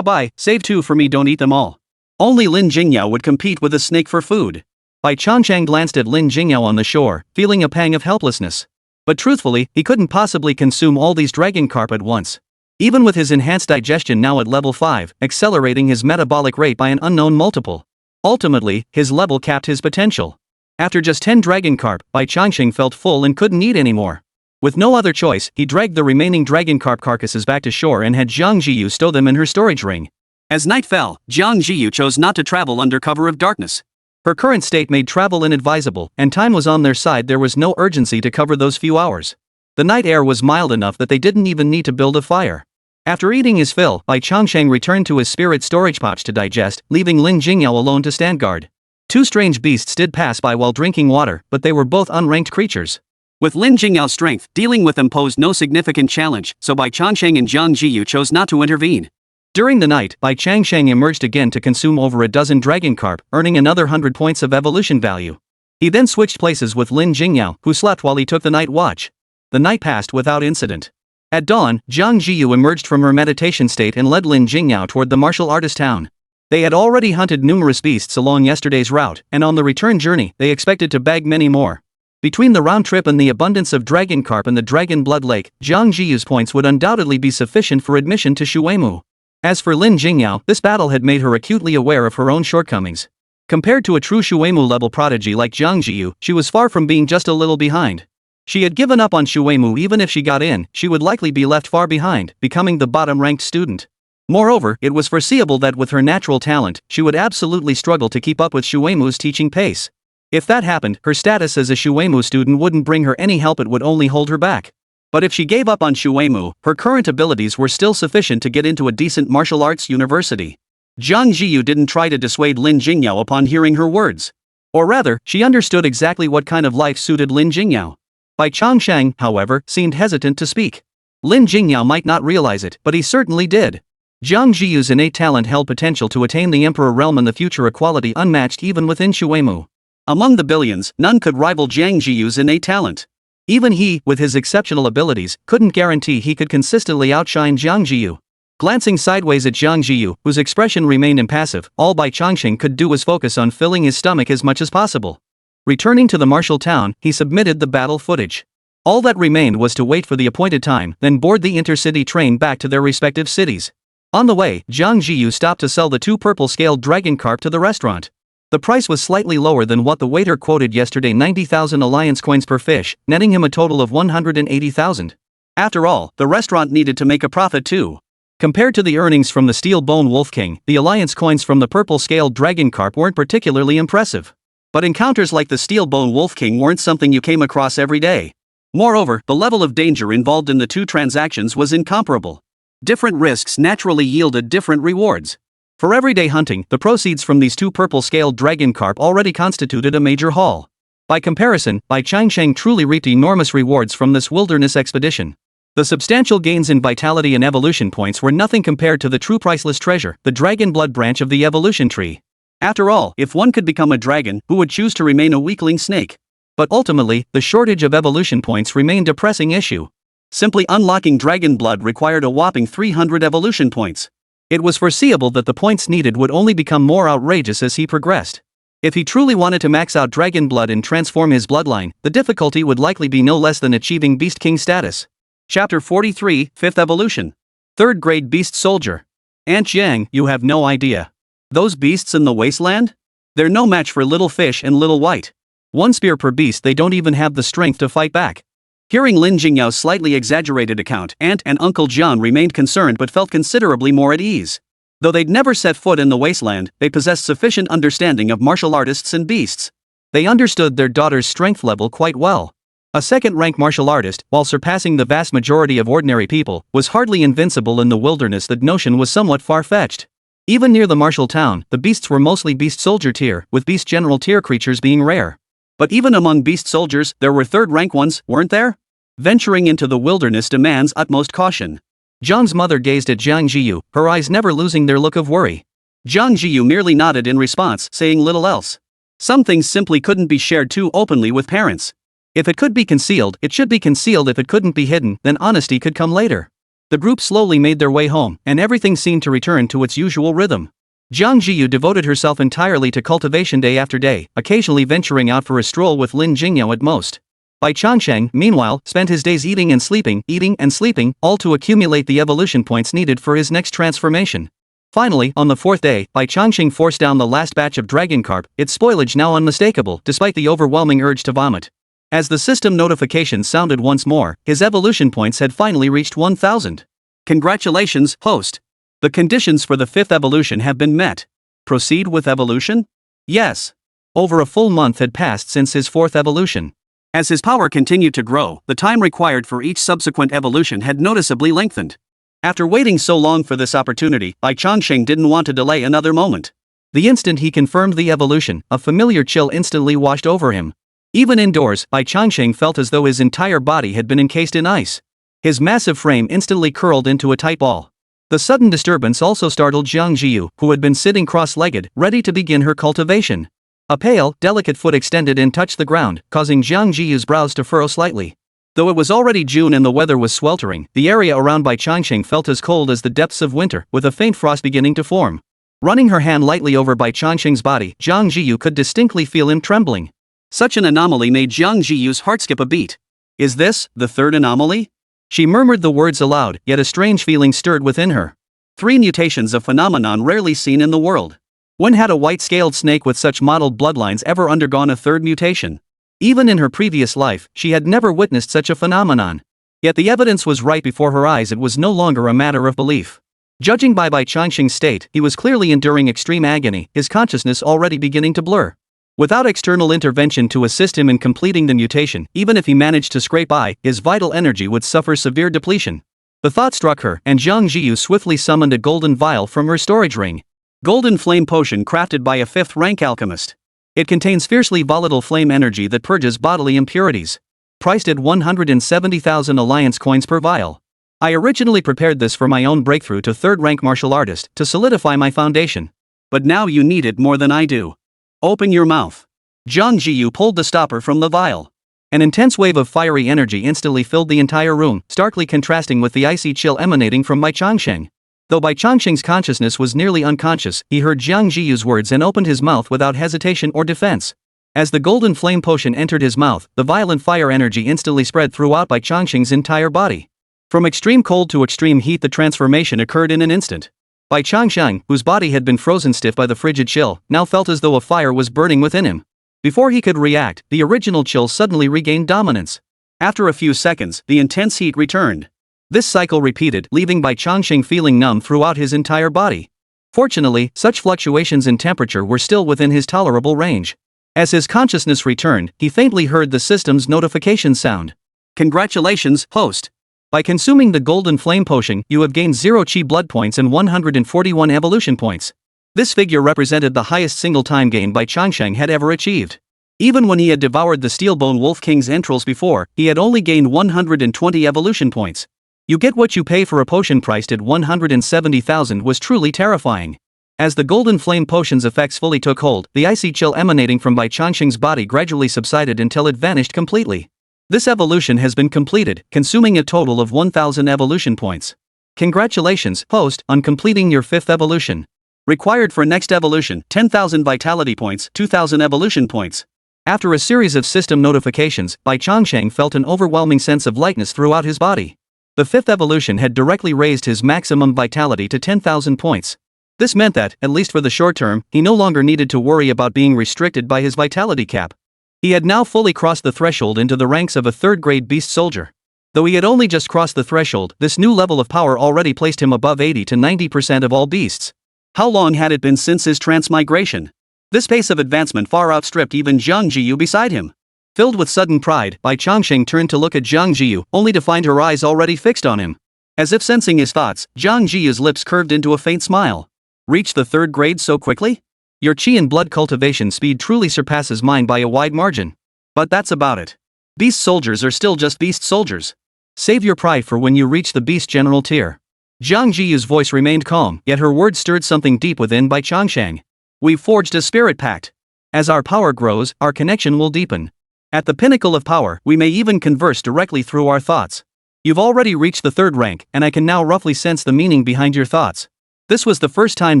Bai, save 2 for me, don't eat them all. Only Lin Jingyao would compete with a snake for food. Bai Changsheng glanced at Lin Jingyao on the shore, feeling a pang of helplessness. But truthfully, he couldn't possibly consume all these dragon carp at once. Even with his enhanced digestion now at level 5, accelerating his metabolic rate by an unknown multiple. Ultimately, his level capped his potential. After just 10 dragon carp, Bai Changsheng felt full and couldn't eat anymore. With no other choice, he dragged the remaining dragon carp carcasses back to shore and had Jiang Zhiyu stow them in her storage ring. As night fell, Jiang Zhiyu chose not to travel under cover of darkness. Her current state made travel inadvisable, and time was on their side. There was no urgency to cover those few hours. The night air was mild enough that they didn't even need to build a fire. After eating his fill, Bai Changsheng returned to his spirit storage pouch to digest, leaving Lin Jingyao alone to stand guard. 2 strange beasts did pass by while drinking water, but they were both unranked creatures. With Lin Jingyao's strength, dealing with them posed no significant challenge, so Bai Changsheng and Jiang Zhiyu chose not to intervene. During the night, Bai Changsheng emerged again to consume over a dozen dragon carp, earning another 100 points of evolution value. He then switched places with Lin Jingyao, who slept while he took the night watch. The night passed without incident. At dawn, Jiang Zhiyu emerged from her meditation state and led Lin Jingyao toward the martial artist town. They had already hunted numerous beasts along yesterday's route, and on the return journey, they expected to bag many more. Between the round trip and the abundance of dragon carp and the dragon blood lake, Jiang Zhiyu's points would undoubtedly be sufficient for admission to Shuemu. As for Lin Jingyao, this battle had made her acutely aware of her own shortcomings. Compared to a true Shuemu-level prodigy like Jiang Zhiyu, she was far from being just a little behind. She had given up on Shuemu. Even if she got in, she would likely be left far behind, becoming the bottom-ranked student. Moreover, it was foreseeable that with her natural talent, she would absolutely struggle to keep up with Shuemu's teaching pace. If that happened, her status as a Shuemu student wouldn't bring her any help, it would only hold her back. But if she gave up on Shuemu, her current abilities were still sufficient to get into a decent martial arts university. Jiang Zhiyu didn't try to dissuade Lin Jingyao upon hearing her words. Or rather, she understood exactly what kind of life suited Lin Jingyao. Bai Changsheng, however, seemed hesitant to speak. Lin Jingyao might not realize it, but he certainly did. Jiang Zhiyu's innate talent held potential to attain the Emperor realm and the future equality unmatched even within Shuemu. Among the billions, none could rival Jiang Zhiyu's innate talent. Even he, with his exceptional abilities, couldn't guarantee he could consistently outshine Jiang Zhiyu. Glancing sideways at Jiang Zhiyu, whose expression remained impassive, all Bai Changsheng could do was focus on filling his stomach as much as possible. Returning to the martial town, he submitted the battle footage. All that remained was to wait for the appointed time, then board the intercity train back to their respective cities. On the way, Jiang Zhiyu stopped to sell the 2 purple-scaled dragon carp to the restaurant. The price was slightly lower than what the waiter quoted yesterday, 90,000 alliance coins per fish, netting him a total of 180,000. After all, the restaurant needed to make a profit too. Compared to the earnings from the Steel Bone Wolf King, the alliance coins from the purple-scaled Dragon Carp weren't particularly impressive. But encounters like the Steel Bone Wolf King weren't something you came across every day. Moreover, the level of danger involved in the two transactions was incomparable. Different risks naturally yielded different rewards. For everyday hunting, the proceeds from these two purple-scaled Dragon Carp already constituted a major haul. By comparison, Bai Changsheng truly reaped enormous rewards from this wilderness expedition. The substantial gains in vitality and evolution points were nothing compared to the true priceless treasure, the dragon blood branch of the evolution tree. After all, if one could become a dragon, who would choose to remain a weakling snake? But ultimately, the shortage of evolution points remained a pressing issue. Simply unlocking dragon blood required a whopping 300 evolution points. It was foreseeable that the points needed would only become more outrageous as he progressed. If he truly wanted to max out dragon blood and transform his bloodline, the difficulty would likely be no less than achieving Beast King status. Chapter 43, 5th Evolution. 3rd Grade Beast Soldier. Aunt Yang, you have no idea. Those beasts in the Wasteland? They're no match for Little Fish and Little White. One spear per beast, they don't even have the strength to fight back. Hearing Lin Jingyao's slightly exaggerated account, Aunt and Uncle Jian remained concerned but felt considerably more at ease. Though they'd never set foot in the Wasteland, they possessed sufficient understanding of martial artists and beasts. They understood their daughter's strength level quite well. A second-rank martial artist, while surpassing the vast majority of ordinary people, was hardly invincible in the wilderness. That notion was somewhat far-fetched. Even near the martial town, the beasts were mostly beast soldier tier, with beast general tier creatures being rare. But even among beast soldiers, there were third-rank ones, weren't there? Venturing into the wilderness demands utmost caution. Zhang's mother gazed at Jiang Zhiyu, her eyes never losing their look of worry. Jiang Zhiyu merely nodded in response, saying little else. Some things simply couldn't be shared too openly with parents. If it could be concealed, it should be concealed. If it couldn't be hidden, then honesty could come later. The group slowly made their way home, and everything seemed to return to its usual rhythm. Jiang Zhiyu devoted herself entirely to cultivation day after day, occasionally venturing out for a stroll with Lin Jingyao at most. Bai Changsheng, meanwhile, spent his days eating and sleeping, all to accumulate the evolution points needed for his next transformation. Finally, on the 4th day, Bai Changsheng forced down the last batch of dragon carp, its spoilage now unmistakable despite the overwhelming urge to vomit. As the system notification sounded once more, his evolution points had finally reached 1,000. Congratulations, host. The conditions for the 5th evolution have been met. Proceed with evolution? Yes. Over a full month had passed since his 4th evolution. As his power continued to grow, the time required for each subsequent evolution had noticeably lengthened. After waiting so long for this opportunity, Bai Changsheng didn't want to delay another moment. The instant he confirmed the evolution, a familiar chill instantly washed over him. Even indoors, Bai Changsheng felt as though his entire body had been encased in ice. His massive frame instantly curled into a tight ball. The sudden disturbance also startled Jiang Zhiyu, who had been sitting cross-legged, ready to begin her cultivation. A pale, delicate foot extended and touched the ground, causing Jiang Zhiyu's brows to furrow slightly. Though it was already June and the weather was sweltering, the area around Bai Changsheng felt as cold as the depths of winter, with a faint frost beginning to form. Running her hand lightly over Bai Changsheng's body, Jiang Zhiyu could distinctly feel him trembling. Such an anomaly made Jiang Zhiyu's heart skip a beat. Is this the 3rd anomaly? She murmured the words aloud, yet a strange feeling stirred within her. 3 mutations, a phenomenon rarely seen in the world. When had a white-scaled snake with such mottled bloodlines ever undergone a 3rd mutation? Even in her previous life, she had never witnessed such a phenomenon. Yet the evidence was right before her eyes. It was no longer a matter of belief. Judging by Bai Changsheng's state, he was clearly enduring extreme agony, his consciousness already beginning to blur. Without external intervention to assist him in completing the mutation, even if he managed to scrape by, his vital energy would suffer severe depletion. The thought struck her, and Jiang Zhiyu swiftly summoned a golden vial from her storage ring. Golden flame potion crafted by a 5th-rank alchemist. It contains fiercely volatile flame energy that purges bodily impurities. Priced at 170,000 alliance coins per vial. I originally prepared this for my own breakthrough to 3rd-rank martial artist, to solidify my foundation. But now you need it more than I do. Open your mouth. Jiang Zhiyu pulled the stopper from the vial. An intense wave of fiery energy instantly filled the entire room, starkly contrasting with the icy chill emanating from Bai Changsheng. Though Bai Changsheng's consciousness was nearly unconscious, he heard Jiang Zhiyu's words and opened his mouth without hesitation or defense. As the golden flame potion entered his mouth, the violent fire energy instantly spread throughout Bai Changsheng's entire body. From extreme cold to extreme heat, the transformation occurred in an instant. Bai Changsheng, whose body had been frozen stiff by the frigid chill, now felt as though a fire was burning within him. Before he could react, the original chill suddenly regained dominance. After a few seconds, the intense heat returned. This cycle repeated, leaving Bai Changsheng feeling numb throughout his entire body. Fortunately, such fluctuations in temperature were still within his tolerable range. As his consciousness returned, he faintly heard the system's notification sound. Congratulations, host. By consuming the Golden Flame Potion, you have gained 0 chi blood points and 141 evolution points. This figure represented the highest single-time gain Bai Changsheng had ever achieved. Even when he had devoured the Steelbone Wolf King's entrails before, he had only gained 120 evolution points. You get what you pay for a potion priced at 170,000 was truly terrifying. As the Golden Flame Potion's effects fully took hold, the icy chill emanating from Bai Changsheng's body gradually subsided until it vanished completely. This evolution has been completed, consuming a total of 1,000 evolution points. Congratulations, host, on completing your 5th evolution. Required for next evolution, 10,000 vitality points, 2,000 evolution points. After a series of system notifications, Bai Changsheng felt an overwhelming sense of lightness throughout his body. The 5th evolution had directly raised his maximum vitality to 10,000 points. This meant that, at least for the short term, he no longer needed to worry about being restricted by his vitality cap. He had now fully crossed the threshold into the ranks of a 3rd-grade beast soldier. Though he had only just crossed the threshold, this new level of power already placed him above 80 to 90% of all beasts. How long had it been since his transmigration? This pace of advancement far outstripped even Jiang Zhiyu beside him. Filled with sudden pride, Bai Changsheng turned to look at Jiang Zhiyu, only to find her eyes already fixed on him. As if sensing his thoughts, Jiang Zhiyu's lips curved into a faint smile. Reached the 3rd grade so quickly? Your chi and blood cultivation speed truly surpasses mine by a wide margin. But that's about it. Beast soldiers are still just beast soldiers. Save your pride for when you reach the beast general tier. Jiang Zhiyu's voice remained calm, yet her words stirred something deep within Bai Changsheng. We've forged a spirit pact. As our power grows, our connection will deepen. At the pinnacle of power, we may even converse directly through our thoughts. You've already reached the 3rd rank, and I can now roughly sense the meaning behind your thoughts. This was the first time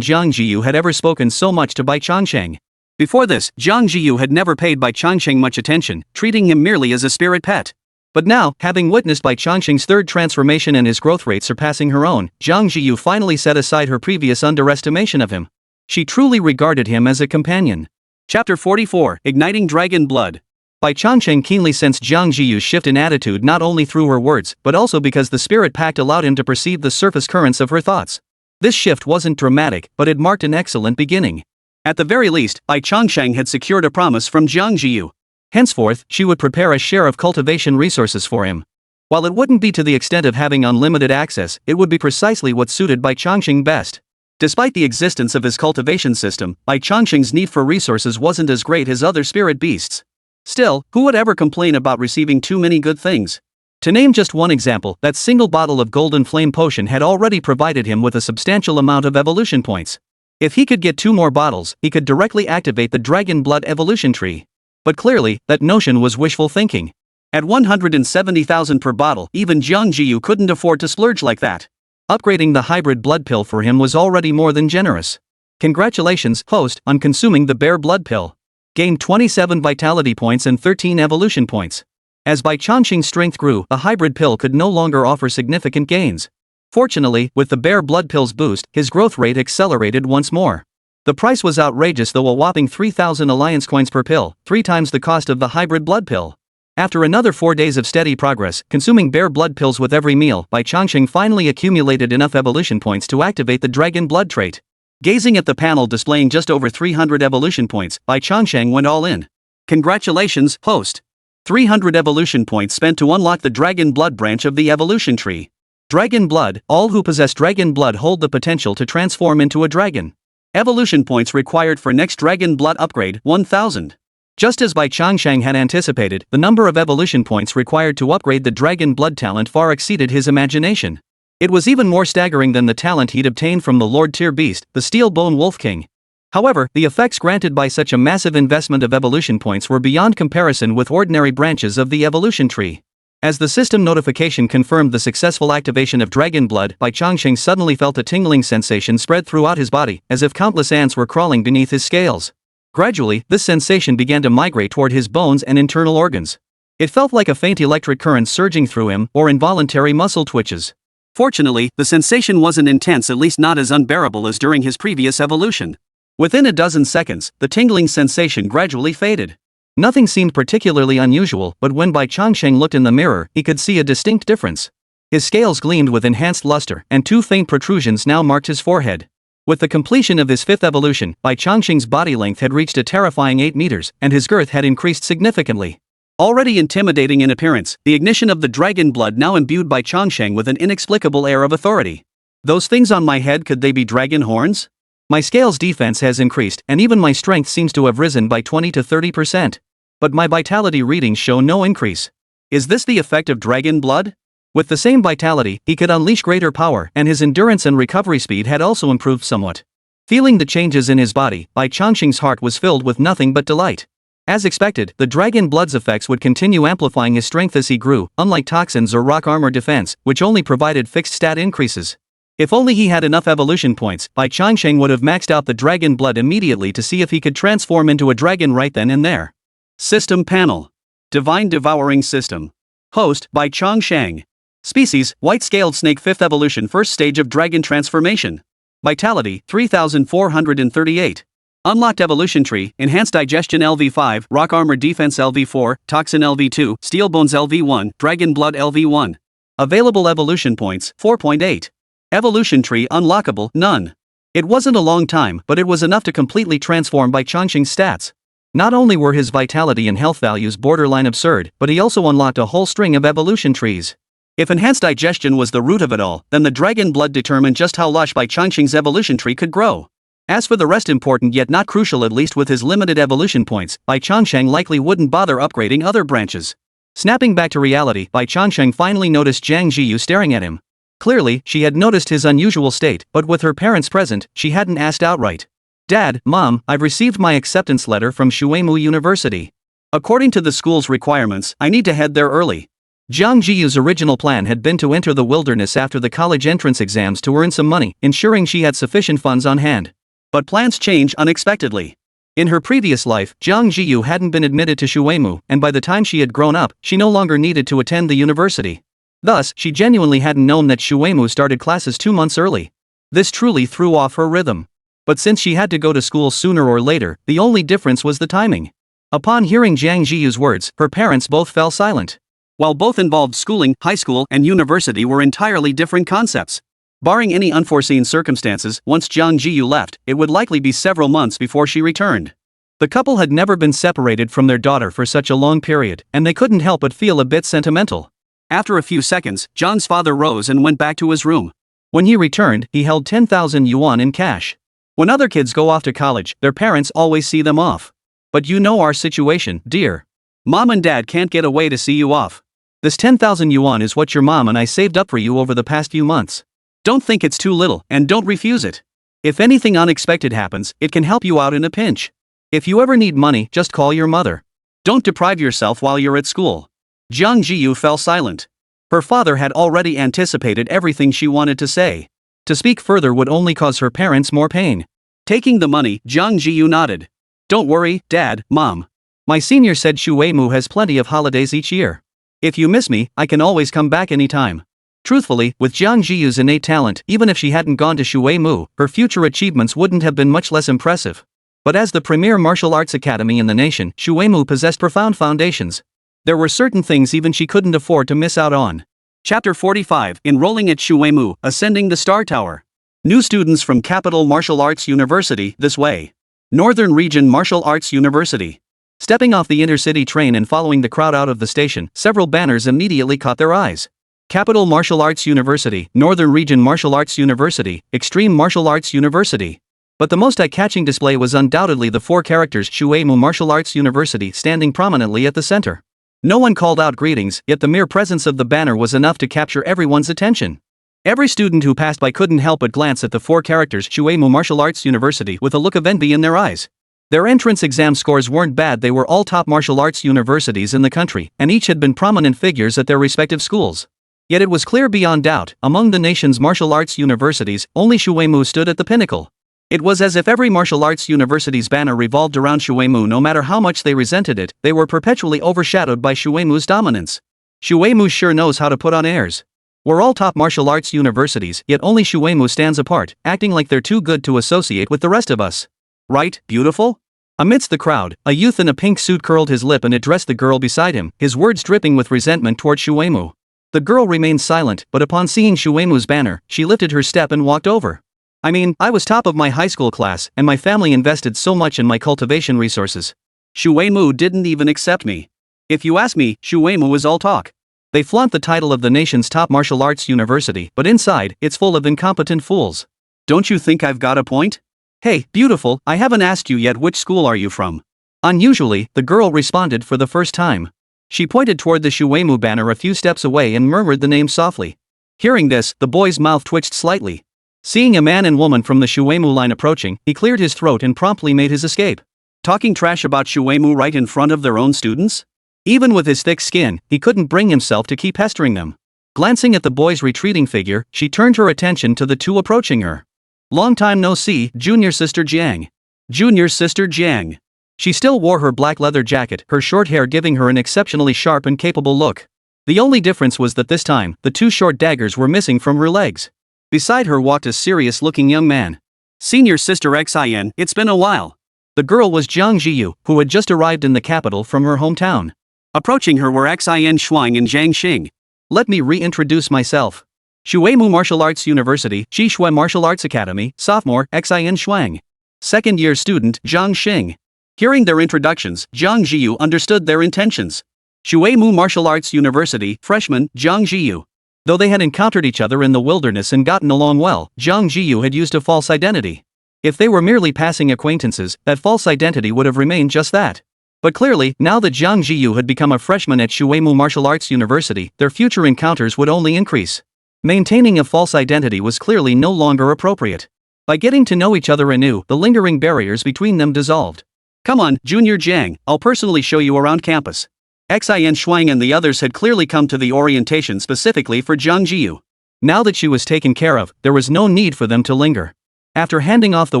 Jiang Zhiyu had ever spoken so much to Bai Changsheng. Before this, Jiang Zhiyu had never paid Bai Changsheng much attention, treating him merely as a spirit pet. But now, having witnessed Bai Changsheng's 3rd transformation and his growth rate surpassing her own, Jiang Zhiyu finally set aside her previous underestimation of him. She truly regarded him as a companion. Chapter 44, Igniting Dragon Blood. Bai Changsheng keenly sensed Jiang Zhiyu's shift in attitude not only through her words, but also because the spirit pact allowed him to perceive the surface currents of her thoughts. This shift wasn't dramatic, but it marked an excellent beginning. At the very least, Bai Changsheng had secured a promise from Jiang Zhiyu. Henceforth, she would prepare a share of cultivation resources for him. While it wouldn't be to the extent of having unlimited access, it would be precisely what suited Bai Changsheng best. Despite the existence of his cultivation system, Bai Changsheng's need for resources wasn't as great as other spirit beasts. Still, who would ever complain about receiving too many good things? To name just one example, that single bottle of Golden Flame Potion had already provided him with a substantial amount of evolution points. If he could get 2 more bottles, he could directly activate the Dragon Blood evolution tree. But clearly, that notion was wishful thinking. At 170,000 per bottle, even Jiang Zhiyu couldn't afford to splurge like that. Upgrading the hybrid blood pill for him was already more than generous. Congratulations, host, on consuming the Bear Blood Pill. Gained 27 vitality points and 13 evolution points. As Bai Changsheng's strength grew, the hybrid pill could no longer offer significant gains. Fortunately, with the Bear Blood Pill's boost, his growth rate accelerated once more. The price was outrageous, though, a whopping 3,000 alliance coins per pill, 3 times the cost of the hybrid blood pill. After another 4 days of steady progress, consuming Bear Blood Pills with every meal, Bai Changsheng finally accumulated enough evolution points to activate the Dragon Blood trait. Gazing at the panel displaying just over 300 evolution points, Bai Changsheng went all in. Congratulations, host. 300 evolution points spent to unlock the Dragon Blood branch of the evolution tree. Dragon Blood, all who possess Dragon Blood hold the potential to transform into a dragon. Evolution points required for next Dragon Blood upgrade, 1,000. Just as Bai Changsheng had anticipated, the number of evolution points required to upgrade the Dragon Blood talent far exceeded his imagination. It was even more staggering than the talent he'd obtained from the Lord Tier Beast, the Steelbone Wolf King. However, the effects granted by such a massive investment of evolution points were beyond comparison with ordinary branches of the evolution tree. As the system notification confirmed the successful activation of Dragon Blood, Bai Changsheng suddenly felt a tingling sensation spread throughout his body, as if countless ants were crawling beneath his scales. Gradually, this sensation began to migrate toward his bones and internal organs. It felt like a faint electric current surging through him, or involuntary muscle twitches. Fortunately, the sensation wasn't intense, at least not as unbearable as during his previous evolution. Within a dozen seconds, the tingling sensation gradually faded. Nothing seemed particularly unusual, but when Bai Changsheng looked in the mirror, he could see a distinct difference. His scales gleamed with enhanced luster, and 2 faint protrusions now marked his forehead. With the completion of his 5th evolution, Bai Changsheng's body length had reached a terrifying 8 meters, and his girth had increased significantly. Already intimidating in appearance, the ignition of the dragon blood now imbued Bai Changsheng with an inexplicable air of authority. Those things on my head, could they be dragon horns? My scales defense has increased, and even my strength seems to have risen by 20 to 30%. But my vitality readings show no increase. Is this the effect of dragon blood? With the same vitality, he could unleash greater power, and his endurance and recovery speed had also improved somewhat. Feeling the changes in his body, Bai Changsheng's heart was filled with nothing but delight. As expected, the dragon blood's effects would continue amplifying his strength as he grew, unlike toxins or rock armor defense, which only provided fixed stat increases. If only he had enough evolution points, Bai Changsheng would have maxed out the dragon blood immediately to see if he could transform into a dragon right then and there. System Panel. Divine Devouring System. Host, Bai Changsheng. Species, white-scaled snake 5th evolution 1st stage of dragon transformation. Vitality, 3438. Unlocked evolution tree, enhanced digestion LV5, rock armor defense LV4, toxin LV2, steel bones LV1, dragon blood LV1. Available evolution points, 4.8. Evolution tree unlockable, none. It wasn't a long time, but it was enough to completely transform Bai Changsheng's stats. Not only were his vitality and health values borderline absurd, but he also unlocked a whole string of evolution trees. If enhanced digestion was the root of it all, then the dragon blood determined just how lush Bai Changsheng's evolution tree could grow. As for the rest, important yet not crucial, at least with his limited evolution points, Bai Changsheng likely wouldn't bother upgrading other branches. Snapping back to reality, Bai Changsheng finally noticed Jiang Zhiyu staring at him. Clearly, she had noticed his unusual state, but with her parents present, she hadn't asked outright. Dad, Mom, I've received my acceptance letter from Shuemu University. According to the school's requirements, I need to head there early. Jiang Zhiyu's original plan had been to enter the wilderness after the college entrance exams to earn some money, ensuring she had sufficient funds on hand. But plans change unexpectedly. In her previous life, Jiang Zhiyu hadn't been admitted to Shuemu, and by the time she had grown up, she no longer needed to attend the university. Thus, she genuinely hadn't known that Shuemu started classes 2 months early. This truly threw off her rhythm. But since she had to go to school sooner or later, the only difference was the timing. Upon hearing Jiang Zhiyu's words, her parents both fell silent. While both involved schooling, high school and university were entirely different concepts. Barring any unforeseen circumstances, once Jiang Zhiyu left, it would likely be several months before she returned. The couple had never been separated from their daughter for such a long period, and they couldn't help but feel a bit sentimental. After a few seconds, John's father rose and went back to his room. When he returned, he held 10,000 yuan in cash. When other kids go off to college, their parents always see them off. But you know our situation, dear. Mom and Dad can't get away to see you off. This 10,000 yuan is what your mom and I saved up for you over the past few months. Don't think it's too little, and don't refuse it. If anything unexpected happens, it can help you out in a pinch. If you ever need money, just call your mother. Don't deprive yourself while you're at school. Jiang Zhiyu fell silent. Her father had already anticipated everything she wanted to say. To speak further would only cause her parents more pain. Taking the money, Jiang Zhiyu nodded. Don't worry, Dad, Mom. My senior said Shuemu has plenty of holidays each year. If you miss me, I can always come back anytime. Truthfully, with Jiang Zhiyu's innate talent, even if she hadn't gone to Shuemu, her future achievements wouldn't have been much less impressive. But as the premier martial arts academy in the nation, Shuemu possessed profound foundations. There were certain things even she couldn't afford to miss out on. Chapter 45, Enrolling at Shuemu, Ascending the Star Tower. New students from Capital Martial Arts University, this way. Northern Region Martial Arts University. Stepping off the intercity train and following the crowd out of the station, several banners immediately caught their eyes. Capital Martial Arts University, Northern Region Martial Arts University, Extreme Martial Arts University. But the most eye-catching display was undoubtedly the 4 characters Shuemu Martial Arts University standing prominently at the center. No one called out greetings, yet the mere presence of the banner was enough to capture everyone's attention. Every student who passed by couldn't help but glance at the 4 characters Shuemu Martial Arts University with a look of envy in their eyes. Their entrance exam scores weren't bad, they were all top martial arts universities in the country, and each had been prominent figures at their respective schools. Yet it was clear beyond doubt, among the nation's martial arts universities, only Shuemu stood at the pinnacle. It was as if every martial arts university's banner revolved around Shuemu. No matter how much they resented it, they were perpetually overshadowed by Shuemu's dominance. Shuemu sure knows how to put on airs. We're all top martial arts universities, yet only Shuemu stands apart, acting like they're too good to associate with the rest of us. Right, beautiful? Amidst the crowd, a youth in a pink suit curled his lip and addressed the girl beside him, his words dripping with resentment toward Shuemu. The girl remained silent, but upon seeing Shuemu's banner, she lifted her step and walked over. I mean, I was top of my high school class, and my family invested so much in my cultivation resources. Shuemu didn't even accept me. If you ask me, Shuemu is all talk. They flaunt the title of the nation's top martial arts university, but inside, it's full of incompetent fools. Don't you think I've got a point? Hey, beautiful, I haven't asked you yet which school are you from. Unusually, the girl responded for the first time. She pointed toward the Shuemu banner a few steps away and murmured the name softly. Hearing this, the boy's mouth twitched slightly. Seeing a man and woman from the Shuemu line approaching, he cleared his throat and promptly made his escape. Talking trash about Shuemu right in front of their own students? Even with his thick skin, he couldn't bring himself to keep pestering them. Glancing at the boy's retreating figure, she turned her attention to the two approaching her. Long time no see, junior sister Jiang. Junior sister Jiang. She still wore her black leather jacket, her short hair giving her an exceptionally sharp and capable look. The only difference was that this time, the two short daggers were missing from her legs. Beside her walked a serious-looking young man. Senior sister Xin, it's been a while. The girl was Jiang Zhiyu, who had just arrived in the capital from her hometown. Approaching her were Xin Shuang and Zhang Xing. Let me reintroduce myself. Shuemu Martial Arts University, Shishue Martial Arts Academy, sophomore, Xin Shuang. Second-year student, Zhang Xing. Hearing their introductions, Jiang Zhiyu understood their intentions. Shuemu Martial Arts University, freshman, Jiang Zhiyu. Though they had encountered each other in the wilderness and gotten along well, Jiang Zhiyu had used a false identity. If they were merely passing acquaintances, that false identity would have remained just that. But clearly, now that Jiang Zhiyu had become a freshman at Shuemu Martial Arts University, their future encounters would only increase. Maintaining a false identity was clearly no longer appropriate. By getting to know each other anew, the lingering barriers between them dissolved. Come on, Junior Jiang, I'll personally show you around campus. Xin Shuang and the others had clearly come to the orientation specifically for Jiang Zhiyu. Now that she was taken care of, there was no need for them to linger. After handing off the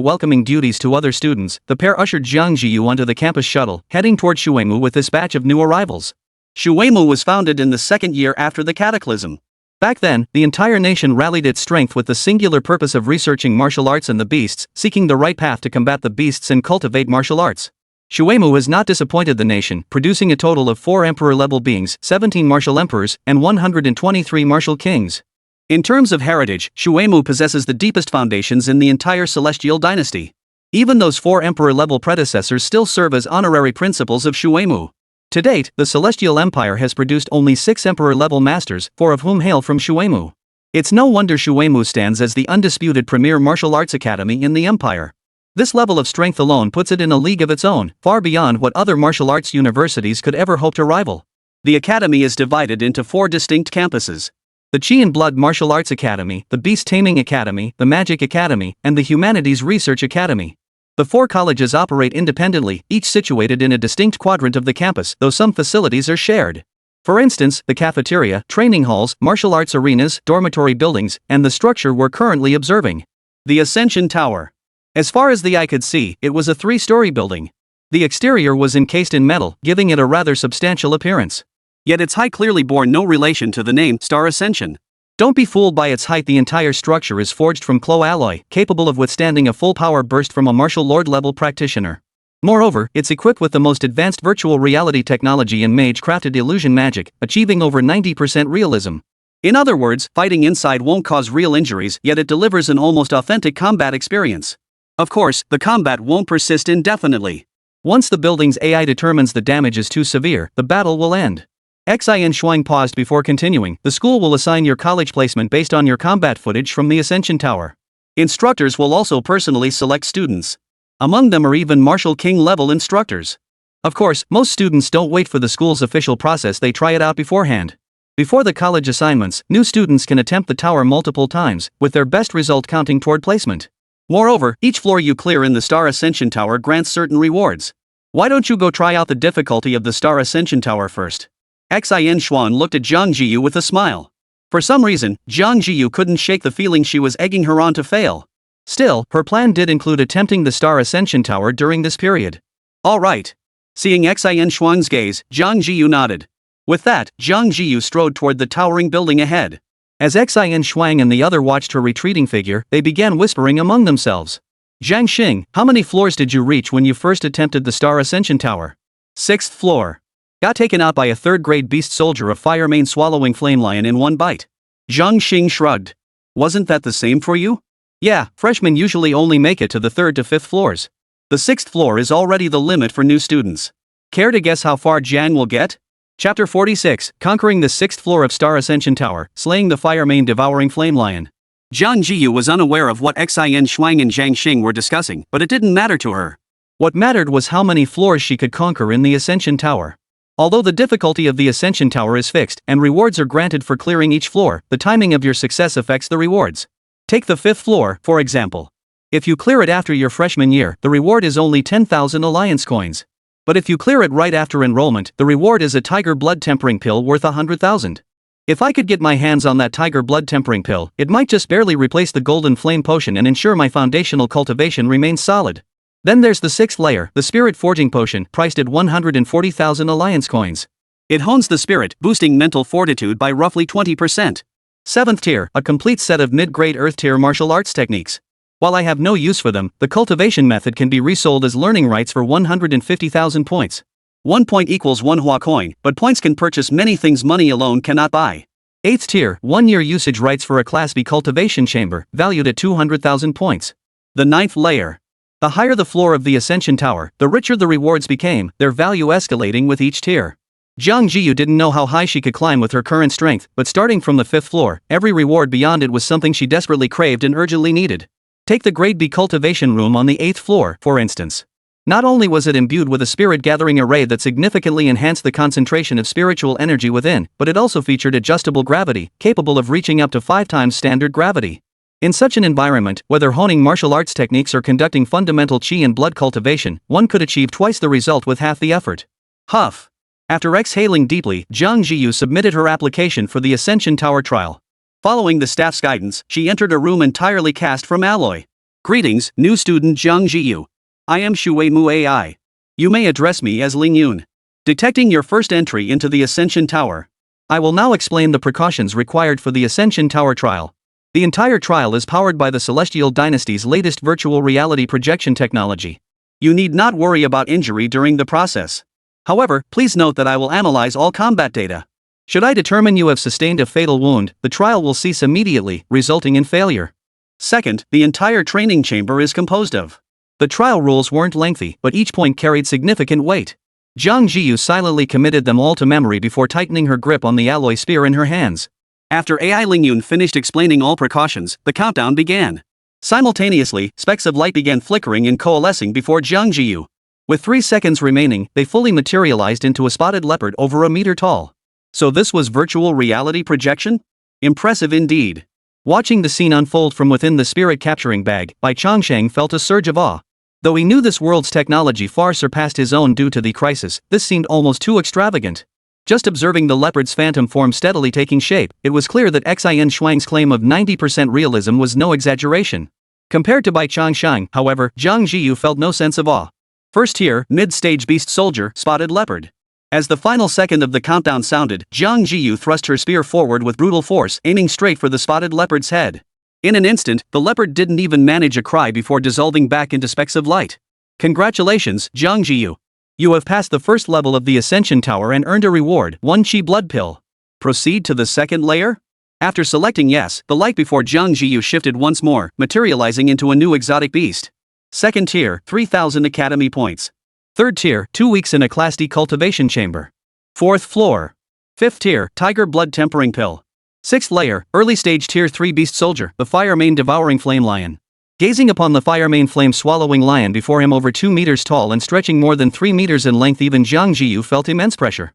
welcoming duties to other students, the pair ushered Jiang Zhiyu onto the campus shuttle, heading toward Shuemu with this batch of new arrivals. Shuemu was founded in the second year after the cataclysm. Back then, the entire nation rallied its strength with the singular purpose of researching martial arts and the beasts, seeking the right path to combat the beasts and cultivate martial arts. Shuemu has not disappointed the nation, producing a total of 4 emperor-level beings, 17 martial emperors, and 123 martial kings. In terms of heritage, Shuemu possesses the deepest foundations in the entire celestial dynasty. Even those 4 emperor-level predecessors still serve as honorary principals of Shuemu. To date, the Celestial Empire has produced only 6 emperor-level masters, 4 of whom hail from Shuemu. It's no wonder Shuemu stands as the undisputed premier martial arts academy in the empire. This level of strength alone puts it in a league of its own, far beyond what other martial arts universities could ever hope to rival. The academy is divided into 4 distinct campuses. The Chi and Blood Martial Arts Academy, the Beast Taming Academy, the Magic Academy, and the Humanities Research Academy. The 4 colleges operate independently, each situated in a distinct quadrant of the campus, though some facilities are shared. For instance, the cafeteria, training halls, martial arts arenas, dormitory buildings, and the structure we're currently observing. The Ascension Tower. As far as the eye could see, it was a 3-story building. The exterior was encased in metal, giving it a rather substantial appearance. Yet its height clearly bore no relation to the name Star Ascension. Don't be fooled by its height. The entire structure is forged from Clo alloy, capable of withstanding a full power burst from a martial lord-level practitioner. Moreover, it's equipped with the most advanced virtual reality technology and mage-crafted illusion magic, achieving over 90% realism. In other words, fighting inside won't cause real injuries, yet it delivers an almost authentic combat experience. Of course, the combat won't persist indefinitely. Once the building's AI determines the damage is too severe, the battle will end. Xin Shuang paused before continuing. The school will assign your college placement based on your combat footage from the Ascension Tower. Instructors will also personally select students. Among them are even Martial King level instructors. Of course, most students don't wait for the school's official process, they try it out beforehand. Before the college assignments, new students can attempt the tower multiple times, with their best result counting toward placement. Moreover, each floor you clear in the Star Ascension Tower grants certain rewards. Why don't you go try out the difficulty of the Star Ascension Tower first? Xin Shuang looked at Jiang Zhiyu with a smile. For some reason, Jiang Zhiyu couldn't shake the feeling she was egging her on to fail. Still, her plan did include attempting the Star Ascension Tower during this period. All right. Seeing Xin Shuang's gaze, Jiang Zhiyu nodded. With that, Jiang Zhiyu strode toward the towering building ahead. As Xin Shuang and the other watched her retreating figure, they began whispering among themselves. Jiang Xing, how many floors did you reach when you first attempted the Star Ascension Tower? 6th floor. Got taken out by a third-grade beast soldier, a fire main swallowing flame lion in one bite. Jiang Zhiyu shrugged. Wasn't that the same for you? Yeah, freshmen usually only make it to the 3rd to 5th floors. The 6th floor is already the limit for new students. Care to guess how far Jiang will get? Chapter 46, Conquering the 6th floor of Star Ascension Tower, slaying the fire main devouring flame lion. Jiang Zhiyu was unaware of what Xin Shuang and Zhang Xing were discussing, but it didn't matter to her. What mattered was how many floors she could conquer in the Ascension Tower. Although the difficulty of the Ascension Tower is fixed and rewards are granted for clearing each floor, the timing of your success affects the rewards. Take the 5th floor, for example. If you clear it after your freshman year, the reward is only 10,000 alliance coins. But if you clear it right after enrollment, the reward is a tiger blood tempering pill worth 100,000. If I could get my hands on that tiger blood tempering pill, it might just barely replace the golden flame potion and ensure my foundational cultivation remains solid. Then there's the 6th layer, the spirit forging potion, priced at 140,000 alliance coins. It hones the spirit, boosting mental fortitude by roughly 20%. 7th tier, a complete set of mid-grade earth tier martial arts techniques. While I have no use for them, the cultivation method can be resold as learning rights for 150,000 points. 1 point equals 1 hua coin, but points can purchase many things money alone cannot buy. 8th tier, 1-year usage rights for a Class B cultivation chamber, valued at 200,000 points. The 9th layer. The higher the floor of the Ascension Tower, the richer the rewards became, their value escalating with each tier. Jiang Zhiyu didn't know how high she could climb with her current strength, but starting from the 5th floor, every reward beyond it was something she desperately craved and urgently needed. Take the Grade B cultivation room on the 8th floor, for instance. Not only was it imbued with a spirit-gathering array that significantly enhanced the concentration of spiritual energy within, but it also featured adjustable gravity, capable of reaching up to 5 times standard gravity. In such an environment, whether honing martial arts techniques or conducting fundamental qi and blood cultivation, one could achieve twice the result with half the effort. Huff. After exhaling deeply, Jiang Zhiyu submitted her application for the Ascension Tower trial. Following the staff's guidance, she entered a room entirely cast from alloy. Greetings, new student Jiang Zhiyu. I am Shui Mu AI. You may address me as Ling Yun. Detecting your first entry into the Ascension Tower. I will now explain the precautions required for the Ascension Tower trial. The entire trial is powered by the Celestial Dynasty's latest virtual reality projection technology. You need not worry about injury during the process. However, please note that I will analyze all combat data. Should I determine you have sustained a fatal wound, the trial will cease immediately, resulting in failure. Second, the entire training chamber is composed of. The trial rules weren't lengthy, but each point carried significant weight. Jiang Zhiyu silently committed them all to memory before tightening her grip on the alloy spear in her hands. After AI Ling Yun finished explaining all precautions, the countdown began. Simultaneously, specks of light began flickering and coalescing before Jiang Zhiyu. With 3 seconds remaining, they fully materialized into a spotted leopard over a meter tall. So this was virtual reality projection? Impressive indeed. Watching the scene unfold from within the spirit capturing bag, Bai Changsheng felt a surge of awe. Though he knew this world's technology far surpassed his own due to the crisis, this seemed almost too extravagant. Just observing the leopard's phantom form steadily taking shape, it was clear that Xin Shuang's claim of 90% realism was no exaggeration. Compared to Bai Changsheng, however, Jiang Zhiyu felt no sense of awe. First tier, mid-stage beast soldier, spotted leopard. As the final second of the countdown sounded, Jiang Zhiyu thrust her spear forward with brutal force, aiming straight for the spotted leopard's head. In an instant, the leopard didn't even manage a cry before dissolving back into specks of light. Congratulations, Jiang Zhiyu. You have passed the first level of the Ascension Tower and earned a reward, 1 Qi blood pill. Proceed to the 2nd layer? After selecting yes, the light before Jiang Zhiyu shifted once more, materializing into a new exotic beast. 2nd tier, 3,000 academy points. 3rd tier, 2 weeks in a Class D cultivation chamber. 4th floor. 5th tier, tiger blood tempering pill. 6th layer, early stage tier 3 beast soldier, the fire main devouring flame lion. Gazing upon the fire main flame swallowing lion before him over 2 meters tall and stretching more than 3 meters in length, even Jiang Zhiyu felt immense pressure.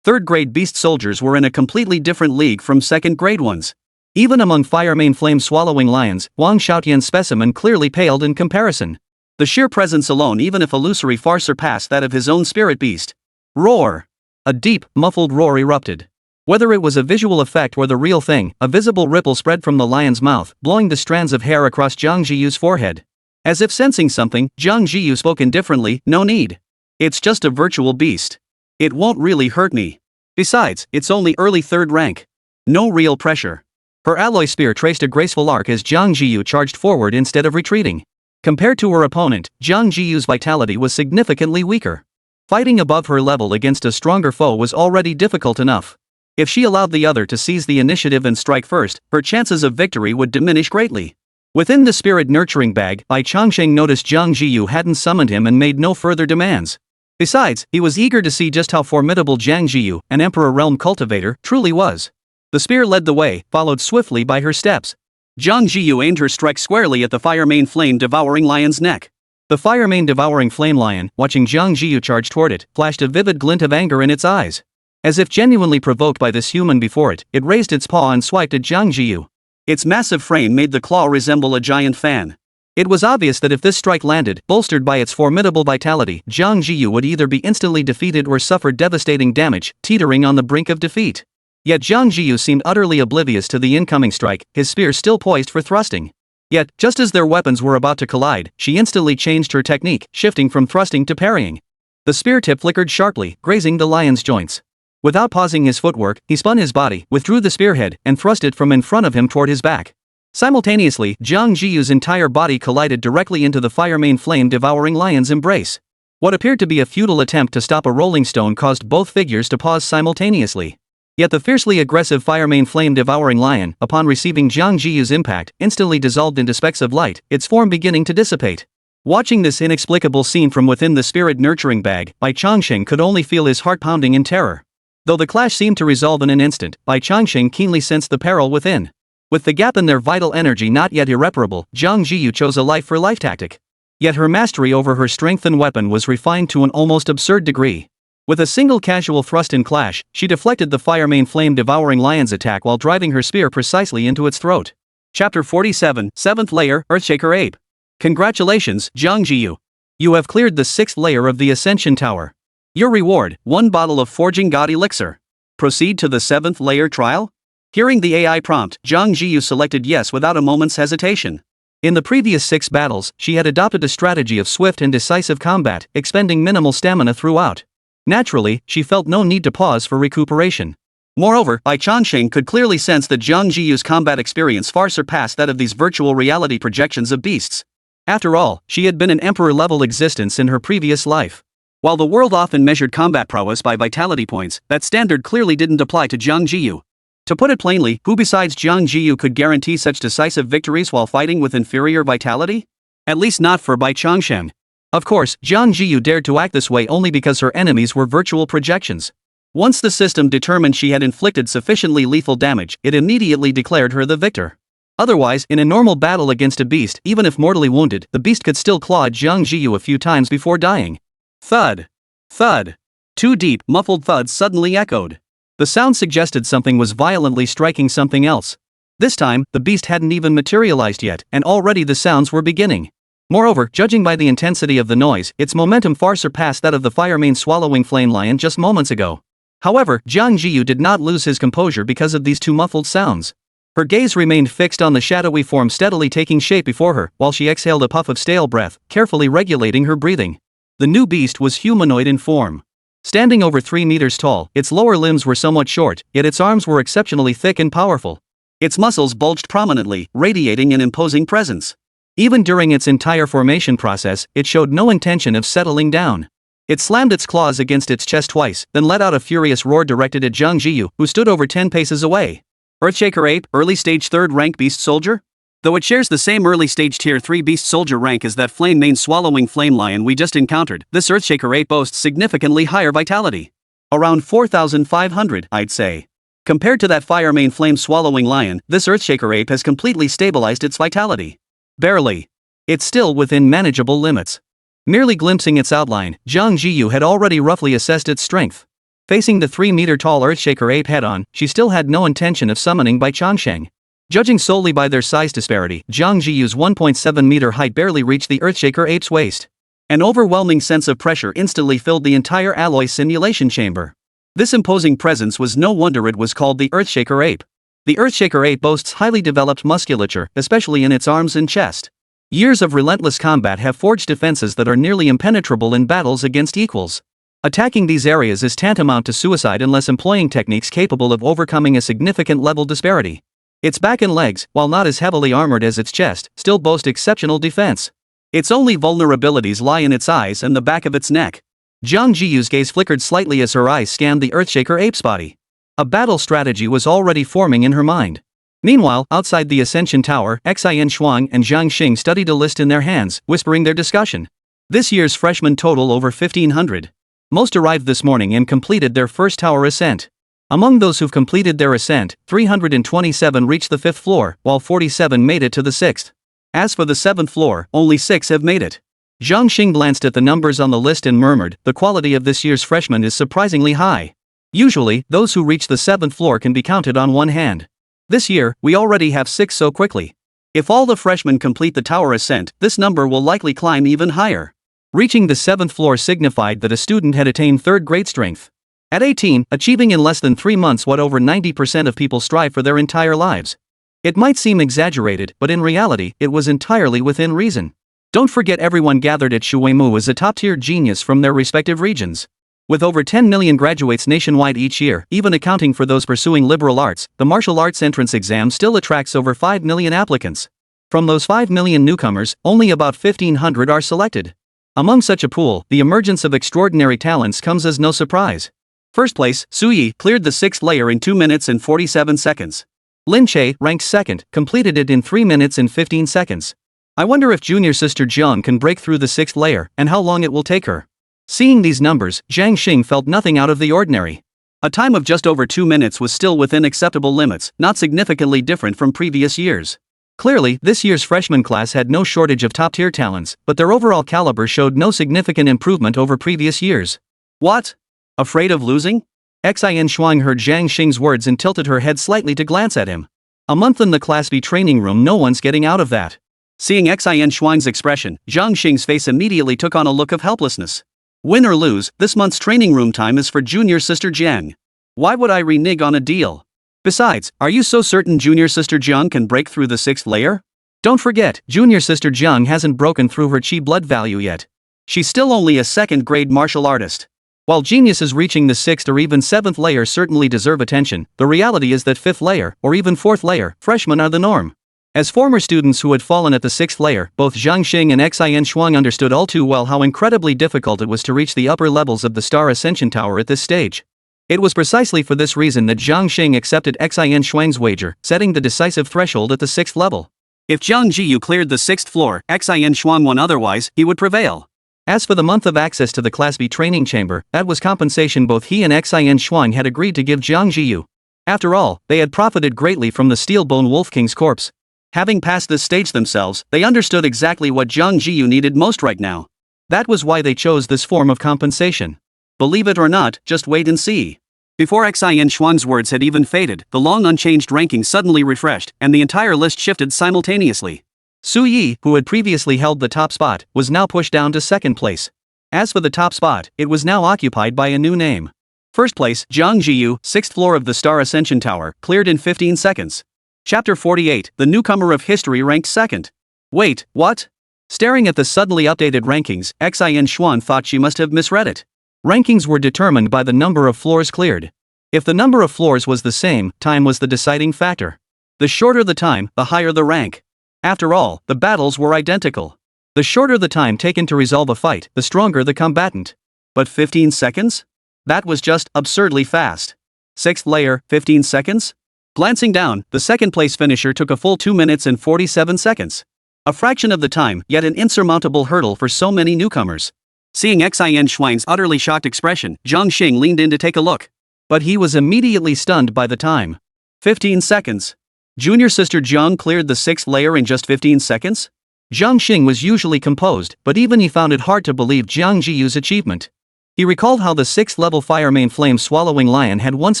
3rd grade beast soldiers were in a completely different league from 2nd grade ones. Even among fire main flame swallowing lions, Wang Xiaotian's specimen clearly paled in comparison. The sheer presence alone, even if illusory, far surpassed that of his own spirit beast. Roar! A deep, muffled roar erupted. Whether it was a visual effect or the real thing, a visible ripple spread from the lion's mouth, blowing the strands of hair across Jiang Zhiyu's forehead. As if sensing something, Jiang Zhiyu spoke indifferently, "No need. It's just a virtual beast. It won't really hurt me. Besides, it's only early 3rd rank. No real pressure." Her alloy spear traced a graceful arc as Jiang Zhiyu charged forward instead of retreating. Compared to her opponent, Jiang Zhiyu's vitality was significantly weaker. Fighting above her level against a stronger foe was already difficult enough. If she allowed the other to seize the initiative and strike first, her chances of victory would diminish greatly. Within the spirit nurturing bag, Bai Changsheng noticed Jiang Zhiyu hadn't summoned him and made no further demands. Besides, he was eager to see just how formidable Jiang Zhiyu, an Emperor Realm cultivator, truly was. The spear led the way, followed swiftly by her steps. Jiang Zhiyu aimed her strike squarely at the fire mane flame devouring lion's neck. The fire mane devouring flame lion, watching Jiang Zhiyu charge toward it, flashed a vivid glint of anger in its eyes. As if genuinely provoked by this human before it, it raised its paw and swiped at Jiang Zhiyu. Its massive frame made the claw resemble a giant fan. It was obvious that if this strike landed, bolstered by its formidable vitality, Jiang Zhiyu would either be instantly defeated or suffer devastating damage, teetering on the brink of defeat. Yet Jiang Zhiyu seemed utterly oblivious to the incoming strike, his spear still poised for thrusting. Yet, just as their weapons were about to collide, she instantly changed her technique, shifting from thrusting to parrying. The spear tip flickered sharply, grazing the lion's joints. Without pausing his footwork, he spun his body, withdrew the spearhead, and thrust it from in front of him toward his back. Simultaneously, Jiang Zhiyu's entire body collided directly into the fire mane flame devouring lion's embrace. What appeared to be a futile attempt to stop a rolling stone caused both figures to pause simultaneously. Yet the fiercely aggressive fire mane flame devouring lion, upon receiving Jiang Zhiyu's impact, instantly dissolved into specks of light, its form beginning to dissipate. Watching this inexplicable scene from within the spirit nurturing bag, Bai Changsheng could only feel his heart pounding in terror. Though the clash seemed to resolve in an instant, Bai Changsheng keenly sensed the peril within. With the gap in their vital energy not yet irreparable, Jiang Zhiyu chose a life-for-life tactic. Yet her mastery over her strength and weapon was refined to an almost absurd degree. With a single casual thrust and clash, she deflected the fire mane flame devouring lion's attack while driving her spear precisely into its throat. Chapter 47, 7th Layer, Earthshaker Ape. Congratulations, Jiang Zhiyu. You have cleared the 6th layer of the Ascension Tower. Your reward, 1 bottle of Forging God Elixir. Proceed to the 7th layer trial? Hearing the AI prompt, Jiang Zhiyu selected yes without a moment's hesitation. In the previous 6 battles, she had adopted a strategy of swift and decisive combat, expending minimal stamina throughout. Naturally, she felt no need to pause for recuperation. Moreover, Bai Changsheng could clearly sense that Jiang Zhiyu's combat experience far surpassed that of these virtual reality projections of beasts. After all, she had been an emperor-level existence in her previous life. While the world often measured combat prowess by vitality points, that standard clearly didn't apply to Jiang Zhiyu. To put it plainly, who besides Jiang Zhiyu could guarantee such decisive victories while fighting with inferior vitality? At least not for Bai Changsheng. Of course, Jiang Zhiyu dared to act this way only because her enemies were virtual projections. Once the system determined she had inflicted sufficiently lethal damage, it immediately declared her the victor. Otherwise, in a normal battle against a beast, even if mortally wounded, the beast could still claw at Jiang Zhiyu a few times before dying. Thud. Thud. 2 deep, muffled thuds suddenly echoed. The sound suggested something was violently striking something else. This time, the beast hadn't even materialized yet, and already the sounds were beginning. Moreover, judging by the intensity of the noise, its momentum far surpassed that of the fire mane swallowing flame lion just moments ago. However, Jiang Zhiyu did not lose his composure because of these 2 muffled sounds. Her gaze remained fixed on the shadowy form steadily taking shape before her, while she exhaled a puff of stale breath, carefully regulating her breathing. The new beast was humanoid in form. Standing over 3 meters tall, its lower limbs were somewhat short, yet its arms were exceptionally thick and powerful. Its muscles bulged prominently, radiating an imposing presence. Even during its entire formation process, it showed no intention of settling down. It slammed its claws against its chest twice, then let out a furious roar directed at Jiang Zhiyu, who stood over 10 paces away. Earthshaker Ape, early stage 3rd rank beast soldier? Though it shares the same early stage tier 3 beast soldier rank as that flame mane swallowing flame lion we just encountered, this Earthshaker Ape boasts significantly higher vitality. Around 4,500, I'd say. Compared to that fire mane flame swallowing lion, this Earthshaker Ape has completely stabilized its vitality. Barely. It's still within manageable limits. Merely glimpsing its outline, Jiang Zhiyu had already roughly assessed its strength. Facing the 3-meter-tall Earthshaker Ape head-on, she still had no intention of summoning Bai Changsheng. Judging solely by their size disparity, Jiang Zhiyu's 1.7-meter height barely reached the Earthshaker Ape's waist. An overwhelming sense of pressure instantly filled the entire alloy simulation chamber. This imposing presence was no wonder it was called the Earthshaker Ape. The Earthshaker Ape boasts highly developed musculature, especially in its arms and chest. Years of relentless combat have forged defenses that are nearly impenetrable in battles against equals. Attacking these areas is tantamount to suicide unless employing techniques capable of overcoming a significant level disparity. Its back and legs, while not as heavily armored as its chest, still boast exceptional defense. Its only vulnerabilities lie in its eyes and the back of its neck. Jiang Zhiyu's gaze flickered slightly as her eyes scanned the Earthshaker ape's body. A battle strategy was already forming in her mind. Meanwhile, outside the Ascension Tower, Xin Shuang and Zhang Xing studied a list in their hands, whispering their discussion. This year's freshmen total over 1,500. Most arrived this morning and completed their first tower ascent. Among those who've completed their ascent, 327 reached the 5th floor, while 47 made it to the 6th. As for the 7th floor, only 6 have made it. Zhang Xing glanced at the numbers on the list and murmured, "The quality of this year's freshmen is surprisingly high. Usually, those who reach the 7th floor can be counted on one hand. This year, we already have 6 so quickly. If all the freshmen complete the tower ascent, this number will likely climb even higher." Reaching the 7th floor signified that a student had attained 3rd grade strength. At 18, achieving in less than 3 months what over 90% of people strive for their entire lives. It might seem exaggerated, but in reality, it was entirely within reason. Don't forget everyone gathered at Shuimu is a top-tier genius from their respective regions. With over 10 million graduates nationwide each year, even accounting for those pursuing liberal arts, the martial arts entrance exam still attracts over 5 million applicants. From those 5 million newcomers, only about 1,500 are selected. Among such a pool, the emergence of extraordinary talents comes as no surprise. First place, Su Yi, cleared the 6th layer in 2 minutes and 47 seconds. Lin Che, ranked 2nd, completed it in 3 minutes and 15 seconds. I wonder if junior sister Jiang can break through the 6th layer, and how long it will take her. Seeing these numbers, Zhang Xing felt nothing out of the ordinary. A time of just over 2 minutes was still within acceptable limits, not significantly different from previous years. Clearly, this year's freshman class had no shortage of top-tier talents, but their overall caliber showed no significant improvement over previous years. What? Afraid of losing? Xin Shuang heard Zhang Xing's words and tilted her head slightly to glance at him. A month in the Class B training room, no one's getting out of that. Seeing Xin Shuang's expression, Zhang Xing's face immediately took on a look of helplessness. Win or lose, this month's training room time is for junior sister Jiang. Why would I renege on a deal? Besides, are you so certain junior sister Jiang can break through the 6th layer? Don't forget, junior sister Jiang hasn't broken through her chi blood value yet. She's still only a 2nd grade martial artist. While geniuses reaching the 6th or even 7th layer certainly deserve attention, the reality is that 5th layer, or even 4th layer, freshmen are the norm. As former students who had fallen at the 6th layer, both Zhang Xing and Xin Shuang understood all too well how incredibly difficult it was to reach the upper levels of the Star Ascension Tower at this stage. It was precisely for this reason that Zhang Xing accepted Xin Shuang's wager, setting the decisive threshold at the 6th level. If Jiang Zhiyu cleared the 6th floor, Xin Shuang won otherwise, he would prevail. As for the month of access to the Class B training chamber, that was compensation both he and Xin Shuang had agreed to give Jiang Zhiyu. After all, they had profited greatly from the Steelbone Wolf King's corpse. Having passed this stage themselves, they understood exactly what Jiang Zhiyu needed most right now. That was why they chose this form of compensation. Believe it or not, just wait and see. Before Xin Shuang's words had even faded, the long unchanged ranking suddenly refreshed, and the entire list shifted simultaneously. Su Yi, who had previously held the top spot, was now pushed down to 2nd place. As for the top spot, it was now occupied by a new name. First place, Jiang Zhiyu, 6th floor of the Star Ascension Tower, cleared in 15 seconds. Chapter 48, the newcomer of history ranked 2nd. Wait, what? Staring at the suddenly updated rankings, Xin Shuang thought she must have misread it. Rankings were determined by the number of floors cleared. If the number of floors was the same, time was the deciding factor. The shorter the time, the higher the rank. After all, the battles were identical. The shorter the time taken to resolve a fight, the stronger the combatant. But 15 seconds? That was just absurdly fast. 6th layer, 15 seconds? Glancing down, the 2nd place finisher took a full 2 minutes and 47 seconds. A fraction of the time, yet an insurmountable hurdle for so many newcomers. Seeing Xin Shuang's utterly shocked expression, Zhang Xing leaned in to take a look. But he was immediately stunned by the time. 15 seconds. Junior sister Jiang cleared the 6th layer in just 15 seconds? Zhang Xing was usually composed, but even he found it hard to believe Jiang Zhiyu's achievement. He recalled how the 6th level fire main flame swallowing lion had once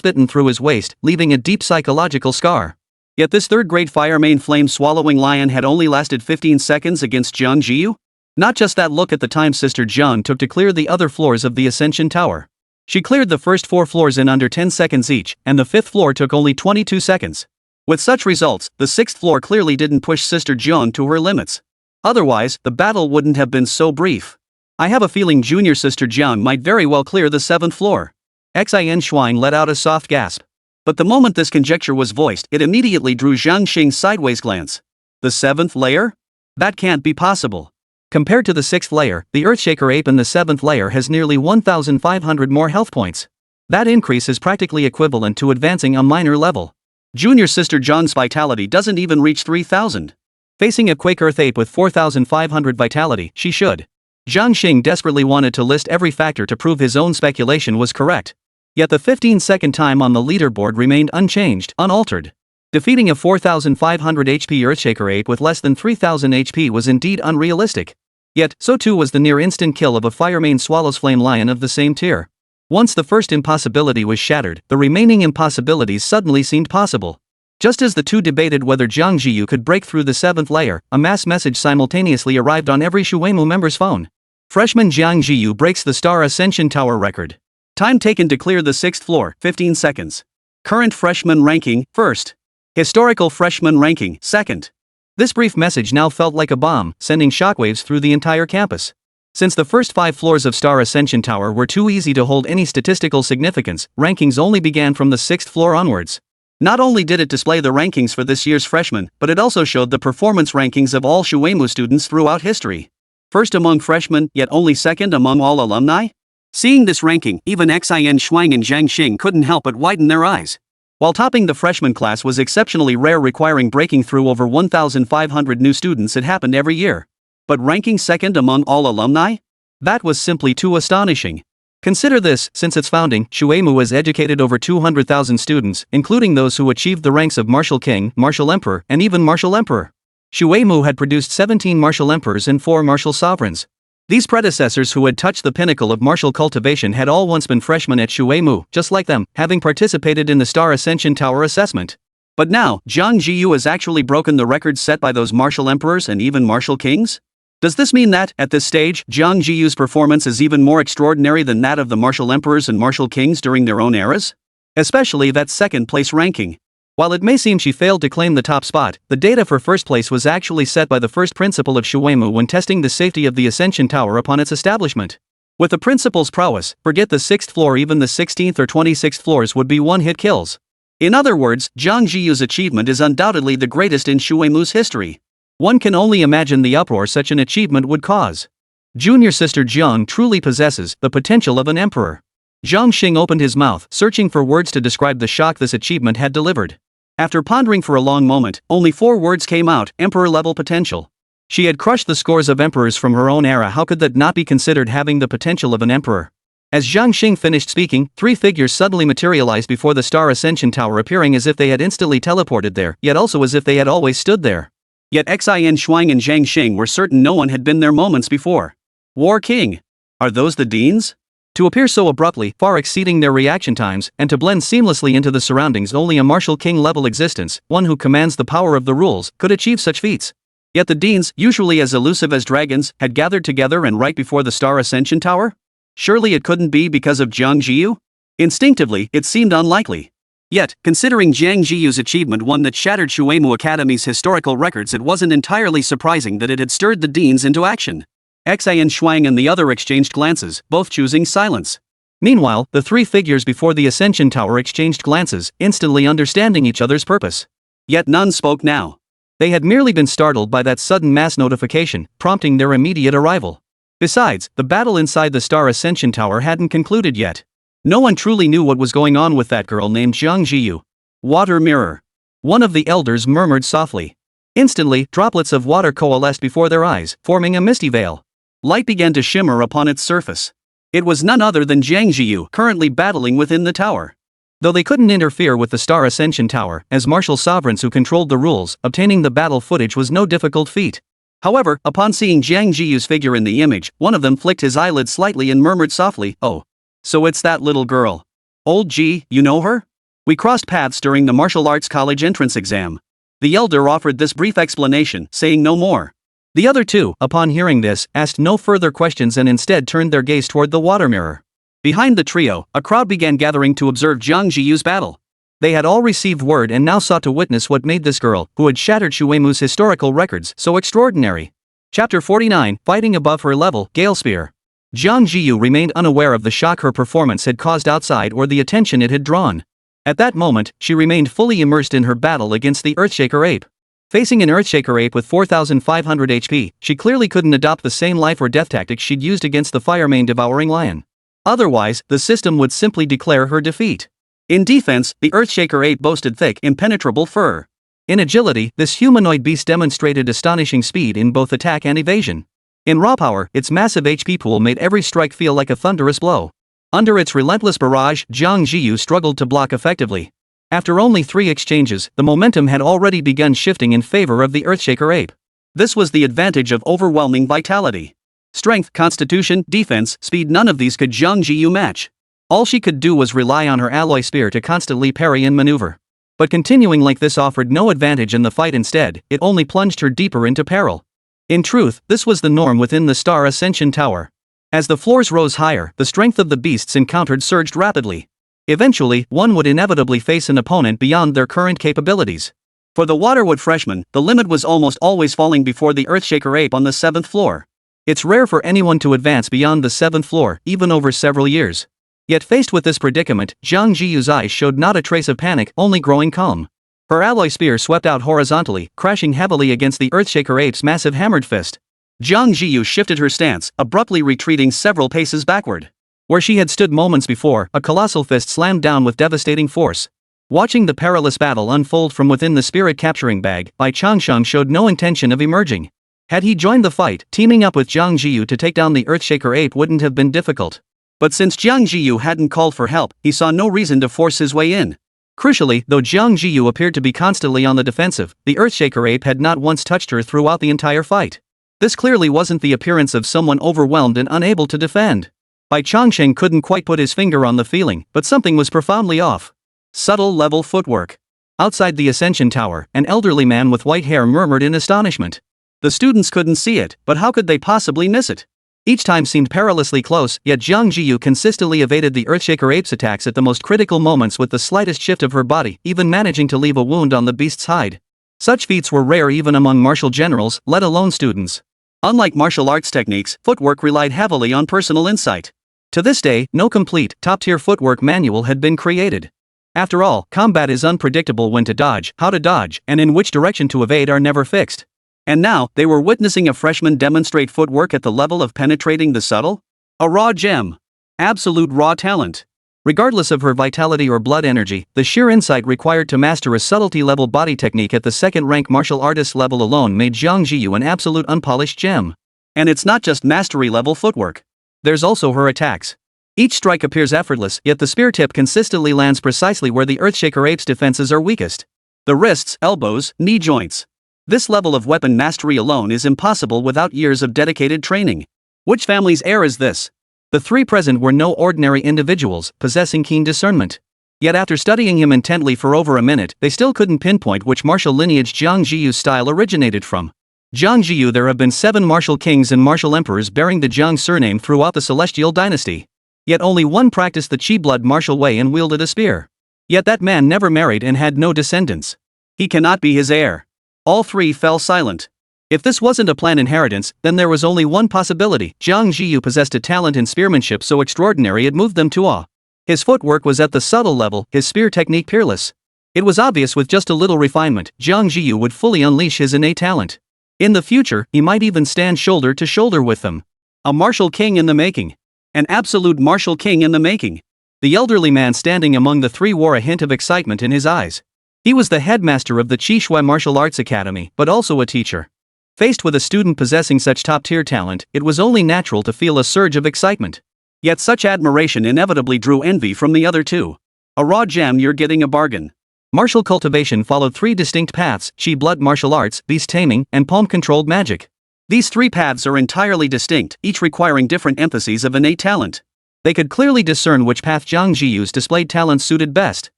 bitten through his waist, leaving a deep psychological scar. Yet this 3rd grade fire main flame swallowing lion had only lasted 15 seconds against Jiang Zhiyu? Not just that, look at the time sister Jiang took to clear the other floors of the Ascension Tower. She cleared the first 4 floors in under 10 seconds each, and the 5th floor took only 22 seconds. With such results, the 6th floor clearly didn't push Sister Jiang to her limits. Otherwise, the battle wouldn't have been so brief. I have a feeling junior Sister Jiang might very well clear the 7th floor. Xin Shuang let out a soft gasp. But the moment this conjecture was voiced, it immediately drew Zhang Xing's sideways glance. The 7th layer? That can't be possible. Compared to the 6th layer, the Earthshaker ape in the 7th layer has nearly 1,500 more health points. That increase is practically equivalent to advancing a minor level. Junior sister Jiang's vitality doesn't even reach 3,000. Facing a Quake Earth ape with 4,500 vitality, she should. Jiang Zhiyu desperately wanted to list every factor to prove his own speculation was correct. Yet the 15-second time on the leaderboard remained unchanged, unaltered. Defeating a 4,500 HP Earthshaker ape with less than 3,000 HP was indeed unrealistic. Yet, so too was the near-instant kill of a Firemane Swallow's Flame Lion of the same tier. Once the first impossibility was shattered, the remaining impossibilities suddenly seemed possible. Just as the two debated whether Jiang Zhiyu could break through the 7th layer, a mass message simultaneously arrived on every Shuemu member's phone. Freshman Jiang Zhiyu breaks the Star Ascension Tower record. Time taken to clear the 6th floor, 15 seconds. Current freshman ranking, 1st. Historical freshman ranking, 2nd. This brief message now felt like a bomb, sending shockwaves through the entire campus. Since the first 5 floors of Star Ascension Tower were too easy to hold any statistical significance, rankings only began from the 6th floor onwards. Not only did it display the rankings for this year's freshmen, but it also showed the performance rankings of all Shuemu students throughout history. First among freshmen, yet only second among all alumni? Seeing this ranking, even Xin Shuang and Zhang Xing couldn't help but widen their eyes. While topping the freshman class was exceptionally rare, requiring breaking through over 1,500 new students, it happened every year. But ranking second among all alumni? That was simply too astonishing. Consider this: since its founding, Shuemu has educated over 200,000 students, including those who achieved the ranks of Martial King, Martial Emperor, and even Martial Emperor. Shuemu had produced 17 Martial Emperors and 4 Martial Sovereigns. These predecessors who had touched the pinnacle of martial cultivation had all once been freshmen at Shuemu, just like them, having participated in the Star Ascension Tower assessment. But now, Jiang Zhiyu has actually broken the records set by those Martial Emperors and even Martial Kings? Does this mean that, at this stage, Jiang Zhiyu's performance is even more extraordinary than that of the Martial Emperors and Martial Kings during their own eras? Especially that second-place ranking. While it may seem she failed to claim the top spot, the data for first place was actually set by the first principal of Shuemu when testing the safety of the Ascension Tower upon its establishment. With the principal's prowess, forget the 6th floor, even the 16th or 26th floors would be one-hit kills. In other words, Jiang Zhiyu's achievement is undoubtedly the greatest in Shuemu's history. One can only imagine the uproar such an achievement would cause. Junior sister Jiang truly possesses the potential of an emperor. Jiang Xing opened his mouth, searching for words to describe the shock this achievement had delivered. After pondering for a long moment, only 4 words came out: emperor-level potential. She had crushed the scores of emperors from her own era. How could that not be considered having the potential of an emperor? As Jiang Xing finished speaking, 3 figures suddenly materialized before the Star Ascension Tower, appearing as if they had instantly teleported there, yet also as if they had always stood there. Yet Xin Shuang and Zhang Xing were certain no one had been there moments before. War King. Are those the deans? To appear so abruptly, far exceeding their reaction times, and to blend seamlessly into the surroundings, only a Martial King-level existence, one who commands the power of the rules, could achieve such feats. Yet the deans, usually as elusive as dragons, had gathered together and right before the Star Ascension Tower? Surely it couldn't be because of Jiang Zhiyu? Instinctively, it seemed unlikely. Yet, considering Jiang Zhiyu's achievement, one that shattered Shuemu Academy's historical records, it wasn't entirely surprising that it had stirred the deans into action. Xin Shuang and the other exchanged glances, both choosing silence. Meanwhile, the 3 figures before the Ascension Tower exchanged glances, instantly understanding each other's purpose. Yet none spoke now. They had merely been startled by that sudden mass notification, prompting their immediate arrival. Besides, the battle inside the Star Ascension Tower hadn't concluded yet. No one truly knew what was going on with that girl named Jiang Zhiyu. Water mirror. One of the elders murmured softly. Instantly, droplets of water coalesced before their eyes, forming a misty veil. Light began to shimmer upon its surface. It was none other than Jiang Zhiyu, currently battling within the tower. Though they couldn't interfere with the Star Ascension Tower, as martial sovereigns who controlled the rules, obtaining the battle footage was no difficult feat. However, upon seeing Jiang Zhiyu's figure in the image, one of them flicked his eyelid slightly and murmured softly, "Oh. So it's that little girl. Old Ji, you know her? We crossed paths during the martial arts college entrance exam." The elder offered this brief explanation, saying no more. The other 2, upon hearing this, asked no further questions and instead turned their gaze toward the water mirror. Behind the trio, a crowd began gathering to observe Jiang Zhiyu's battle. They had all received word and now sought to witness what made this girl, who had shattered Shuemu's historical records, so extraordinary. Chapter 49, Fighting Above Her Level, Gale Spear. Jiang Zhiyu remained unaware of the shock her performance had caused outside or the attention it had drawn. At that moment, she remained fully immersed in her battle against the Earthshaker ape. Facing an Earthshaker ape with 4,500 HP, she clearly couldn't adopt the same life or death tactics she'd used against the Firemane devouring lion. Otherwise, the system would simply declare her defeat. In defense, the Earthshaker ape boasted thick, impenetrable fur. In agility, this humanoid beast demonstrated astonishing speed in both attack and evasion. In raw power, its massive HP pool made every strike feel like a thunderous blow. Under its relentless barrage, Jiang Zhiyu struggled to block effectively. After only 3 exchanges, the momentum had already begun shifting in favor of the Earthshaker ape. This was the advantage of overwhelming vitality. Strength, constitution, defense, speed, none of these could Jiang Zhiyu match. All she could do was rely on her alloy spear to constantly parry and maneuver. But continuing like this offered no advantage in the fight. Instead, it only plunged her deeper into peril. In truth, this was the norm within the Star Ascension Tower. As the floors rose higher, the strength of the beasts encountered surged rapidly. Eventually, one would inevitably face an opponent beyond their current capabilities. For the Waterwood freshman, the limit was almost always falling before the Earthshaker ape on the 7th floor. It's rare for anyone to advance beyond the 7th floor, even over several years. Yet faced with this predicament, Jiang Zhiyu's eyes showed not a trace of panic, only growing calm. Her alloy spear swept out horizontally, crashing heavily against the Earthshaker ape's massive hammered fist. Jiang Zhiyu shifted her stance, abruptly retreating several paces backward. Where she had stood moments before, a colossal fist slammed down with devastating force. Watching the perilous battle unfold from within the spirit capturing bag, Bai Changsheng showed no intention of emerging. Had he joined the fight, teaming up with Jiang Zhiyu to take down the Earthshaker ape wouldn't have been difficult. But since Jiang Zhiyu hadn't called for help, he saw no reason to force his way in. Crucially, though Jiang Zhiyu appeared to be constantly on the defensive, the Earthshaker ape had not once touched her throughout the entire fight. This clearly wasn't the appearance of someone overwhelmed and unable to defend. Bai Changsheng couldn't quite put his finger on the feeling, but something was profoundly off. Subtle level footwork. Outside the Ascension Tower, an elderly man with white hair murmured in astonishment. The students couldn't see it, but how could they possibly miss it? Each time seemed perilously close, yet Jiang Zhiyu consistently evaded the Earthshaker ape's attacks at the most critical moments with the slightest shift of her body, even managing to leave a wound on the beast's hide. Such feats were rare even among martial generals, let alone students. Unlike martial arts techniques, footwork relied heavily on personal insight. To this day, no complete, top-tier footwork manual had been created. After all, combat is unpredictable. When to dodge, how to dodge, and in which direction to evade are never fixed. And now, they were witnessing a freshman demonstrate footwork at the level of penetrating the subtle? A raw gem. Absolute raw talent. Regardless of her vitality or blood energy, the sheer insight required to master a subtlety-level body technique at the second-rank martial artist level alone made Jiang Zhiyu an absolute unpolished gem. And it's not just mastery-level footwork. There's also her attacks. Each strike appears effortless, yet the spear tip consistently lands precisely where the Earthshaker ape's defenses are weakest. The wrists, elbows, knee joints. This level of weapon mastery alone is impossible without years of dedicated training. Which family's heir is this? The 3 present were no ordinary individuals, possessing keen discernment. Yet after studying him intently for over a minute, they still couldn't pinpoint which martial lineage Jiang Zhiyu's style originated from. Jiang Zhiyu. There have been 7 martial kings and martial emperors bearing the Jiang surname throughout the Celestial dynasty. Yet only one practiced the Qi blood martial way and wielded a spear. Yet that man never married and had no descendants. He cannot be his heir. All 3 fell silent. If this wasn't a planned inheritance, then there was only one possibility. Jiang Zhiyu possessed a talent in spearmanship so extraordinary it moved them to awe. His footwork was at the subtle level, his spear technique peerless. It was obvious with just a little refinement, Jiang Zhiyu would fully unleash his innate talent. In the future, he might even stand shoulder to shoulder with them. A martial king in the making. An absolute martial king in the making. The elderly man standing among the 3 wore a hint of excitement in his eyes. He was the headmaster of the Qishui Martial Arts Academy, but also a teacher. Faced with a student possessing such top-tier talent, it was only natural to feel a surge of excitement. Yet such admiration inevitably drew envy from the other 2. A raw gem, you're getting a bargain. Martial cultivation followed 3 distinct paths: Qi blood martial arts, beast taming, and palm-controlled magic. These 3 paths are entirely distinct, each requiring different emphases of innate talent. They could clearly discern which path Jiang Zhiyu's displayed talents suited best.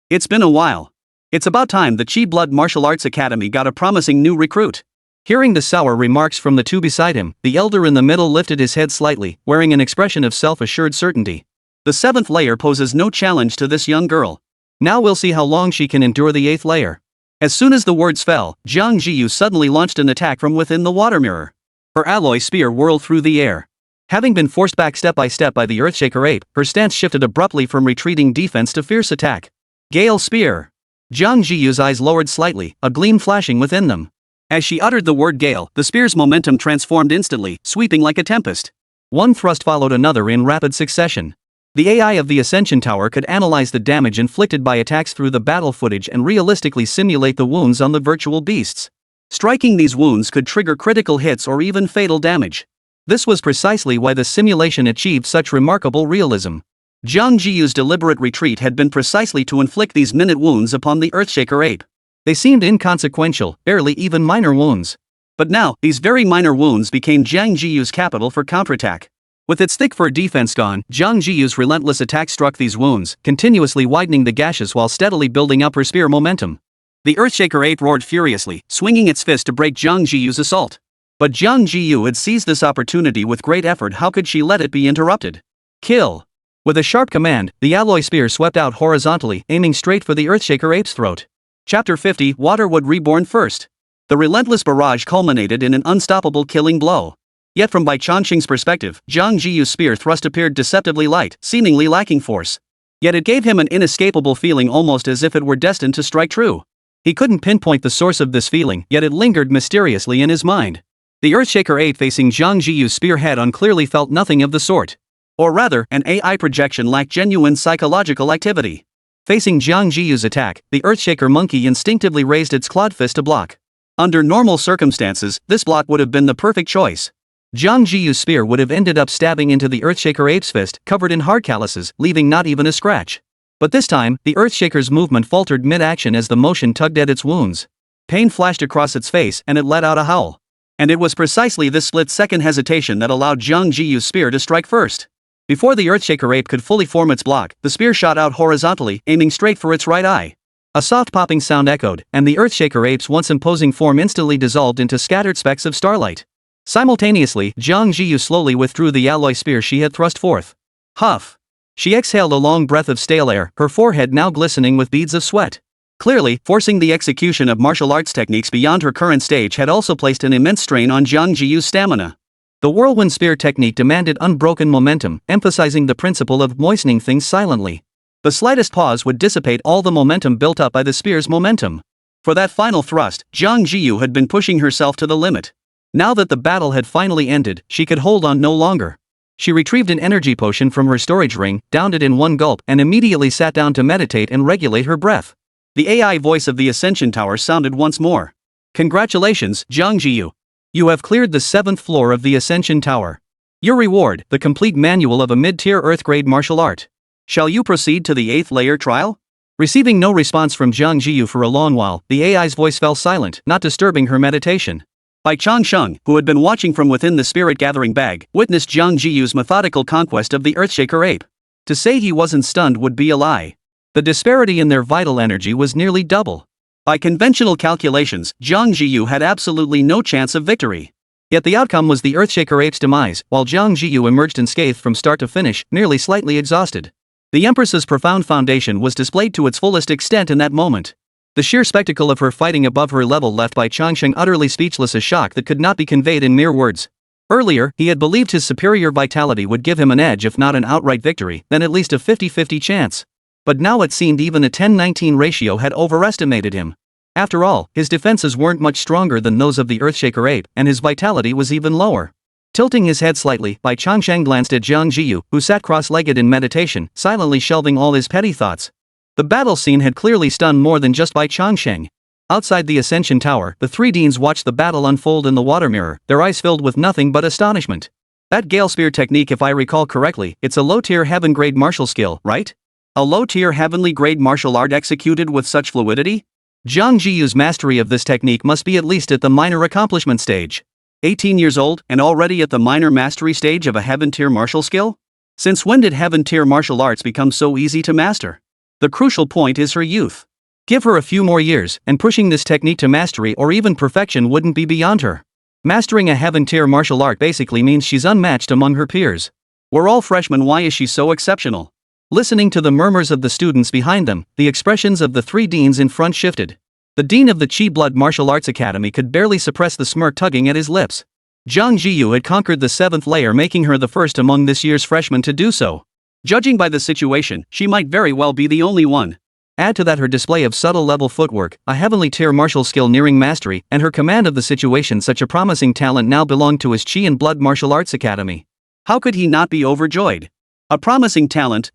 It's been a while. It's about time the Qi blood martial arts academy got a promising new recruit. Hearing the sour remarks from the 2 beside him, the elder in the middle lifted his head slightly, wearing an expression of self-assured certainty. The 7th layer poses no challenge to this young girl. Now we'll see how long she can endure the 8th layer. As soon as the words fell, Jiang Zhiyu suddenly launched an attack from within the water mirror. Her alloy spear whirled through the air. Having been forced back step by step by the Earthshaker ape, her stance shifted abruptly from retreating defense to fierce attack. Gale spear. Jiang Zhiyu's eyes lowered slightly, a gleam flashing within them. As she uttered the word gale, the spear's momentum transformed instantly, sweeping like a tempest. One thrust followed another in rapid succession. The AI of the Ascension Tower could analyze the damage inflicted by attacks through the battle footage and realistically simulate the wounds on the virtual beasts. Striking these wounds could trigger critical hits or even fatal damage. This was precisely why the simulation achieved such remarkable realism. Jiang Zhiyu's deliberate retreat had been precisely to inflict these minute wounds upon the Earthshaker ape. They seemed inconsequential, barely even minor wounds. But now, these very minor wounds became Jiang Zhiyu's capital for counterattack. With its thick fur defense gone, Jiang Zhiyu's relentless attack struck these wounds, continuously widening the gashes while steadily building up her spear momentum. The Earthshaker ape roared furiously, swinging its fist to break Jiang Zhiyu's assault. But Jiang Zhiyu had seized this opportunity with great effort. How could she let it be interrupted? Kill! With a sharp command, the alloy spear swept out horizontally, aiming straight for the Earthshaker ape's throat. Chapter 50, Waterwood Reborn First. The relentless barrage culminated in an unstoppable killing blow. Yet from Bai Changsheng's perspective, Jiang Zhiyu's spear thrust appeared deceptively light, seemingly lacking force. Yet it gave him an inescapable feeling, almost as if it were destined to strike true. He couldn't pinpoint the source of this feeling, yet it lingered mysteriously in his mind. The Earthshaker ape facing Jiang Zhiyu's spear head-on clearly felt nothing of the sort. Or rather, an AI projection lacked genuine psychological activity. Facing Jiang Zhiyu's attack, the Earthshaker monkey instinctively raised its clawed fist to block. Under normal circumstances, this block would have been the perfect choice. Jiang Zhiyu's spear would have ended up stabbing into the Earthshaker ape's fist, covered in hard calluses, leaving not even a scratch. But this time, the Earthshaker's movement faltered mid-action as the motion tugged at its wounds. Pain flashed across its face and it let out a howl. And it was precisely this split-second hesitation that allowed Jiang Zhiyu's spear to strike first. Before the Earthshaker ape could fully form its block, the spear shot out horizontally, aiming straight for its right eye. A soft popping sound echoed, and the Earthshaker ape's once imposing form instantly dissolved into scattered specks of starlight. Simultaneously, Jiang Zhiyu slowly withdrew the alloy spear she had thrust forth. Huff! She exhaled a long breath of stale air, her forehead now glistening with beads of sweat. Clearly, forcing the execution of martial arts techniques beyond her current stage had also placed an immense strain on Jiang Zhiyu's stamina. The whirlwind spear technique demanded unbroken momentum, emphasizing the principle of moistening things silently. The slightest pause would dissipate all the momentum built up by the spear's momentum. For that final thrust, Jiang Zhiyu had been pushing herself to the limit. Now that the battle had finally ended, she could hold on no longer. She retrieved an energy potion from her storage ring, downed it in one gulp, and immediately sat down to meditate and regulate her breath. The AI voice of the Ascension Tower sounded once more. Congratulations, Jiang Zhiyu. You have cleared the 7th floor of the Ascension Tower. Your reward, the complete manual of a mid-tier Earth-grade martial art. Shall you proceed to the 8th layer trial? Receiving no response from Jiang Zhiyu for a long while, the AI's voice fell silent, not disturbing her meditation. Bai Changsheng, who had been watching from within the spirit-gathering bag, witnessed Jiang Zhiyu's methodical conquest of the Earthshaker ape. To say he wasn't stunned would be a lie. The disparity in their vital energy was nearly double. By conventional calculations, Jiang Zhiyu had absolutely no chance of victory. Yet the outcome was the Earthshaker ape's demise, while Jiang Zhiyu emerged unscathed from start to finish, merely slightly exhausted. The Empress's profound foundation was displayed to its fullest extent in that moment. The sheer spectacle of her fighting above her level left Bai Changsheng utterly speechless, a shock that could not be conveyed in mere words. Earlier, he had believed his superior vitality would give him an edge, if not an outright victory, then at least a 50-50 chance. But now it seemed even a 10-19 ratio had overestimated him. After all, his defenses weren't much stronger than those of the Earthshaker ape, and his vitality was even lower. Tilting his head slightly, Bai Changsheng glanced at Jiang Zhiyu, who sat cross-legged in meditation, silently shelving all his petty thoughts. The battle scene had clearly stunned more than just Bai Changsheng. Outside the Ascension Tower, the three deans watched the battle unfold in the water mirror, their eyes filled with nothing but astonishment. That Gale Spear technique, if I recall correctly, it's a low-tier heaven-grade martial skill, right? A low-tier heavenly-grade martial art executed with such fluidity? Jiang Zhiyu's mastery of this technique must be at least at the minor accomplishment stage. 18 years old, and already at the minor mastery stage of a heaven-tier martial skill? Since when did heaven-tier martial arts become so easy to master? The crucial point is her youth. Give her a few more years, and pushing this technique to mastery or even perfection wouldn't be beyond her. Mastering a heaven-tier martial art basically means she's unmatched among her peers. We're all freshmen, why is she so exceptional? Listening to the murmurs of the students behind them, the expressions of the three deans in front shifted. The dean of the Chi Blood Martial Arts Academy could barely suppress the smirk tugging at his lips. Jiang Zhiyu had conquered the 7th layer, making her the first among this year's freshmen to do so. Judging by the situation, she might very well be the only one. Add to that her display of subtle level footwork, a heavenly tier martial skill nearing mastery, and her command of the situation. Such a promising talent now belonged to his Chi and Blood Martial Arts Academy. How could he not be overjoyed? A promising talent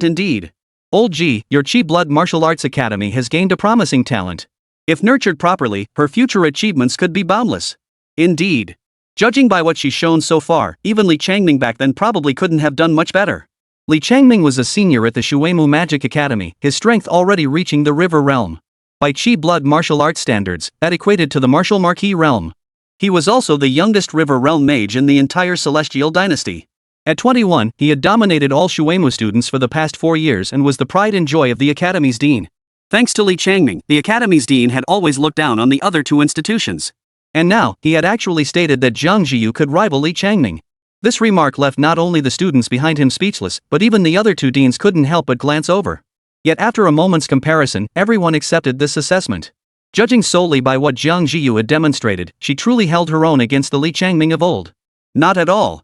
indeed. Old G, your Chi Blood Martial Arts Academy has gained a promising talent. If nurtured properly, her future achievements could be boundless. Indeed. Judging by what she's shown so far, even Li Changming back then probably couldn't have done much better. Li Changming was a senior at the Shuemu Magic Academy, his strength already reaching the River Realm. By Chi Blood martial arts standards, that equated to the Martial Marquis realm. He was also the youngest River Realm mage in the entire Celestial dynasty. At 21, he had dominated all Shuemu students for the past 4 years and was the pride and joy of the Academy's dean. Thanks to Li Changming, the Academy's dean had always looked down on the other two institutions. And now, he had actually stated that Jiang Zhiyu could rival Li Changming. This remark left not only the students behind him speechless, but even the other two deans couldn't help but glance over. Yet after a moment's comparison, everyone accepted this assessment. Judging solely by what Jiang Zhiyu had demonstrated, she truly held her own against the Li Changming of old. Not at all.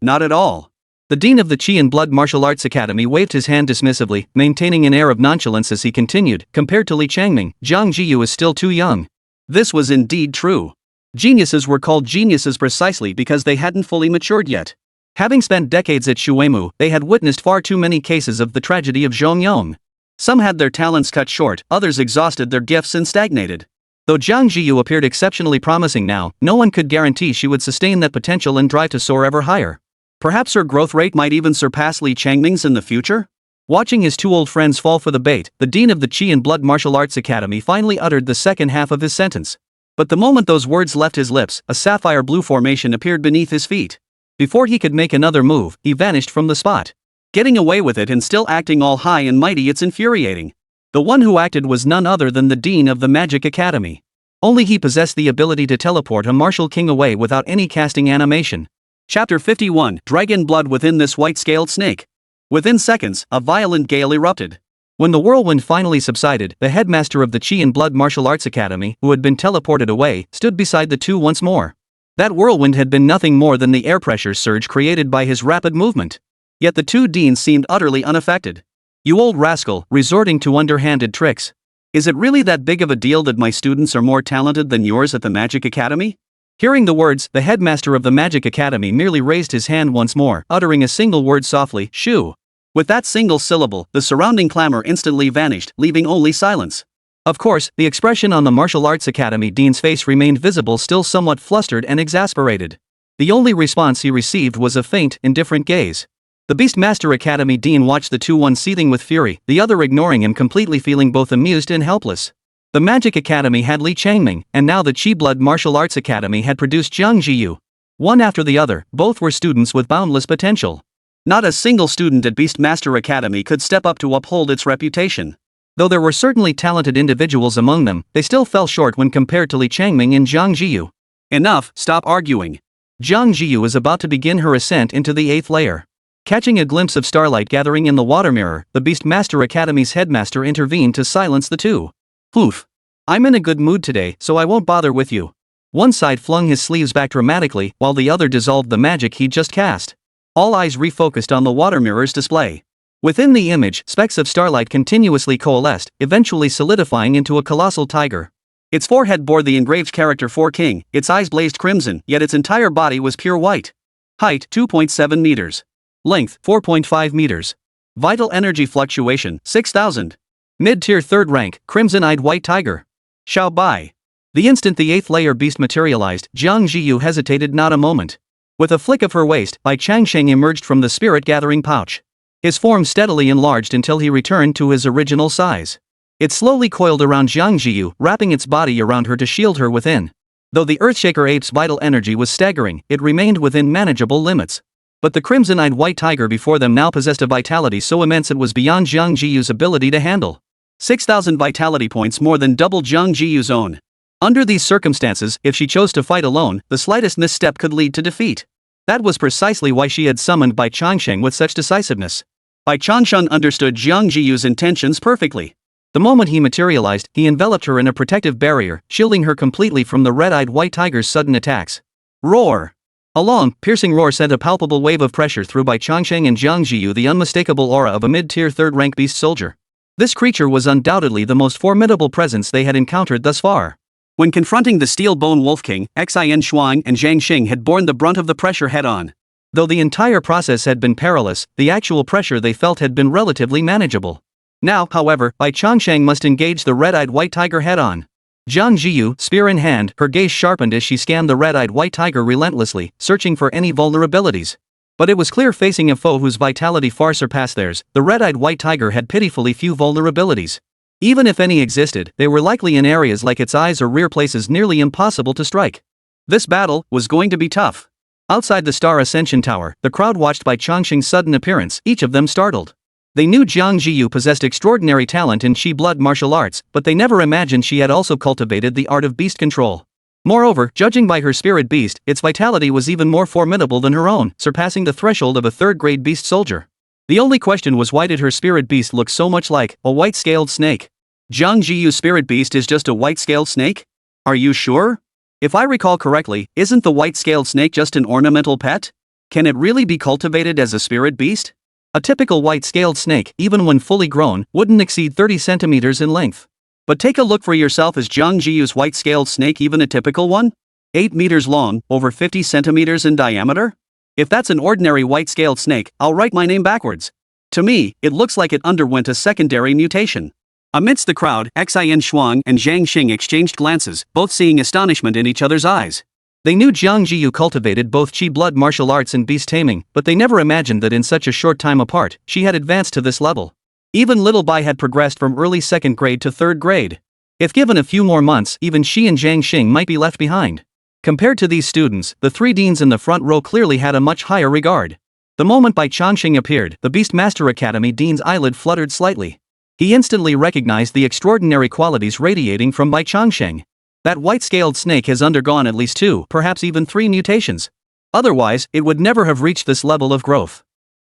The dean of the Chi and Blood Martial Arts Academy waved his hand dismissively, maintaining an air of nonchalance as he continued, compared to Li Changming, Jiang Zhiyu is still too young. This was indeed true. Geniuses were called geniuses precisely because they hadn't fully matured yet. Having spent decades at Shuemu, they had witnessed far too many cases of the tragedy of Zhongyong. Some had their talents cut short, others exhausted their gifts and stagnated. Though Jiang Zhiyu appeared exceptionally promising now, no one could guarantee she would sustain that potential and drive to soar ever higher. Perhaps her growth rate might even surpass Li Changming's in the future? Watching his two old friends fall for the bait, the dean of the Chi and Blood Martial Arts Academy finally uttered the second half of his sentence. But the moment those words left his lips, a sapphire blue formation appeared beneath his feet. Before he could make another move, he vanished from the spot. Getting away with it and still acting all high and mighty, it's infuriating. The one who acted was none other than the dean of the Magic Academy. Only he possessed the ability to teleport a martial king away without any casting animation. Chapter 51, Dragon Blood within this white-scaled snake. Within seconds, a violent gale erupted. When the whirlwind finally subsided, the headmaster of the Chi and Blood Martial Arts Academy, who had been teleported away, stood beside the two once more. That whirlwind had been nothing more than the air pressure surge created by his rapid movement. Yet the two deans seemed utterly unaffected. You old rascal, resorting to underhanded tricks. Is it really that big of a deal that my students are more talented than yours at the Magic Academy? Hearing the words, the headmaster of the Magic Academy merely raised his hand once more, uttering a single word softly, shoo. With that single syllable, the surrounding clamor instantly vanished, leaving only silence. Of course, the expression on the Martial Arts Academy dean's face remained visible, still somewhat flustered and exasperated. The only response he received was a faint, indifferent gaze. The Beastmaster Academy dean watched the two, one seething with fury, the other ignoring him completely, feeling both amused and helpless. The Magic Academy had Li Changming, and now the Chi Blood Martial Arts Academy had produced Jiang Zhiyu. One after the other, both were students with boundless potential. Not a single student at Beastmaster Academy could step up to uphold its reputation. Though there were certainly talented individuals among them, they still fell short when compared to Li Changming and Jiang Zhiyu. Enough, stop arguing. Jiang Zhiyu is about to begin her ascent into the 8th layer. Catching a glimpse of starlight gathering in the water mirror, the Beastmaster Academy's headmaster intervened to silence the two. Poof. I'm in a good mood today, so I won't bother with you. One side flung his sleeves back dramatically, while the other dissolved the magic he'd just cast. All eyes refocused on the water mirror's display. Within the image, specks of starlight continuously coalesced, eventually solidifying into a colossal tiger. Its forehead bore the engraved character for king, its eyes blazed crimson, yet its entire body was pure white. Height, 2.7 meters. Length, 4.5 meters. Vital energy fluctuation, 6,000. Mid-tier 3rd rank, crimson-eyed white tiger. Xiao Bai. The instant the 8th layer beast materialized, Jiang Zhiyu hesitated not a moment. With a flick of her waist, Bai Changsheng emerged from the spirit-gathering pouch. His form steadily enlarged until he returned to his original size. It slowly coiled around Jiang Zhiyu, wrapping its body around her to shield her within. Though the Earthshaker ape's vital energy was staggering, it remained within manageable limits. But the crimson-eyed white tiger before them now possessed a vitality so immense it was beyond Jiang Zhiyu's ability to handle. 6,000 vitality points, more than double Jiang Zhiyu's own. Under these circumstances, if she chose to fight alone, the slightest misstep could lead to defeat. That was precisely why she had summoned Bai Changsheng with such decisiveness. Bai Changsheng understood Jiang Zhiyu's intentions perfectly. The moment he materialized, he enveloped her in a protective barrier, shielding her completely from the red-eyed white tiger's sudden attacks. Roar! A long, piercing roar sent a palpable wave of pressure through Bai Changsheng and Jiang Zhiyu, the unmistakable aura of a mid-tier 3rd rank beast soldier. This creature was undoubtedly the most formidable presence they had encountered thus far. When confronting the Steel Bone Wolf King, Xin Shuang and Jiang Zhiyu had borne the brunt of the pressure head-on. Though the entire process had been perilous, the actual pressure they felt had been relatively manageable. Now, however, Bai Changsheng must engage the red-eyed white tiger head-on. Jiang Zhiyu, spear in hand, her gaze sharpened as she scanned the red-eyed white tiger relentlessly, searching for any vulnerabilities. But it was clear facing a foe whose vitality far surpassed theirs, the red-eyed white tiger had pitifully few vulnerabilities. Even if any existed, they were likely in areas like its eyes or rear, places nearly impossible to strike. This battle was going to be tough. Outside the Star Ascension Tower, the crowd watched Bai Changsheng's sudden appearance, each of them startled. They knew Jiang Zhiyu possessed extraordinary talent in Qi blood martial arts, but they never imagined she had also cultivated the art of beast control. Moreover, judging by her spirit beast, its vitality was even more formidable than her own, surpassing the threshold of a third-grade beast soldier. The only question was, why did her spirit beast look so much like a white-scaled snake? Jiang Zhiyu's spirit beast is just a white-scaled snake? Are you sure? If I recall correctly, isn't the white-scaled snake just an ornamental pet? Can it really be cultivated as a spirit beast? A typical white-scaled snake, even when fully grown, wouldn't exceed 30 centimeters in length. But take a look for yourself. Is Jiang Zhiyu's white-scaled snake even a typical one? 8 meters long, over 50 centimeters in diameter? If that's an ordinary white-scaled snake, I'll write my name backwards. To me, it looks like it underwent a secondary mutation. Amidst the crowd, Xin Shuang and Jiang Zhiyu exchanged glances, both seeing astonishment in each other's eyes. They knew Jiang Zhiyu cultivated both Qi blood martial arts and beast taming, but they never imagined that in such a short time apart, she had advanced to this level. Even little Bai had progressed from early second grade to third grade. If given a few more months, even she and Jiang Zhiyu might be left behind. Compared to these students, the three deans in the front row clearly had a much higher regard. The moment Bai Changsheng appeared, the Beastmaster Academy dean's eyelid fluttered slightly. He instantly recognized the extraordinary qualities radiating from Bai Changsheng. That white-scaled snake has undergone at least 2, perhaps even 3 mutations. Otherwise, it would never have reached this level of growth.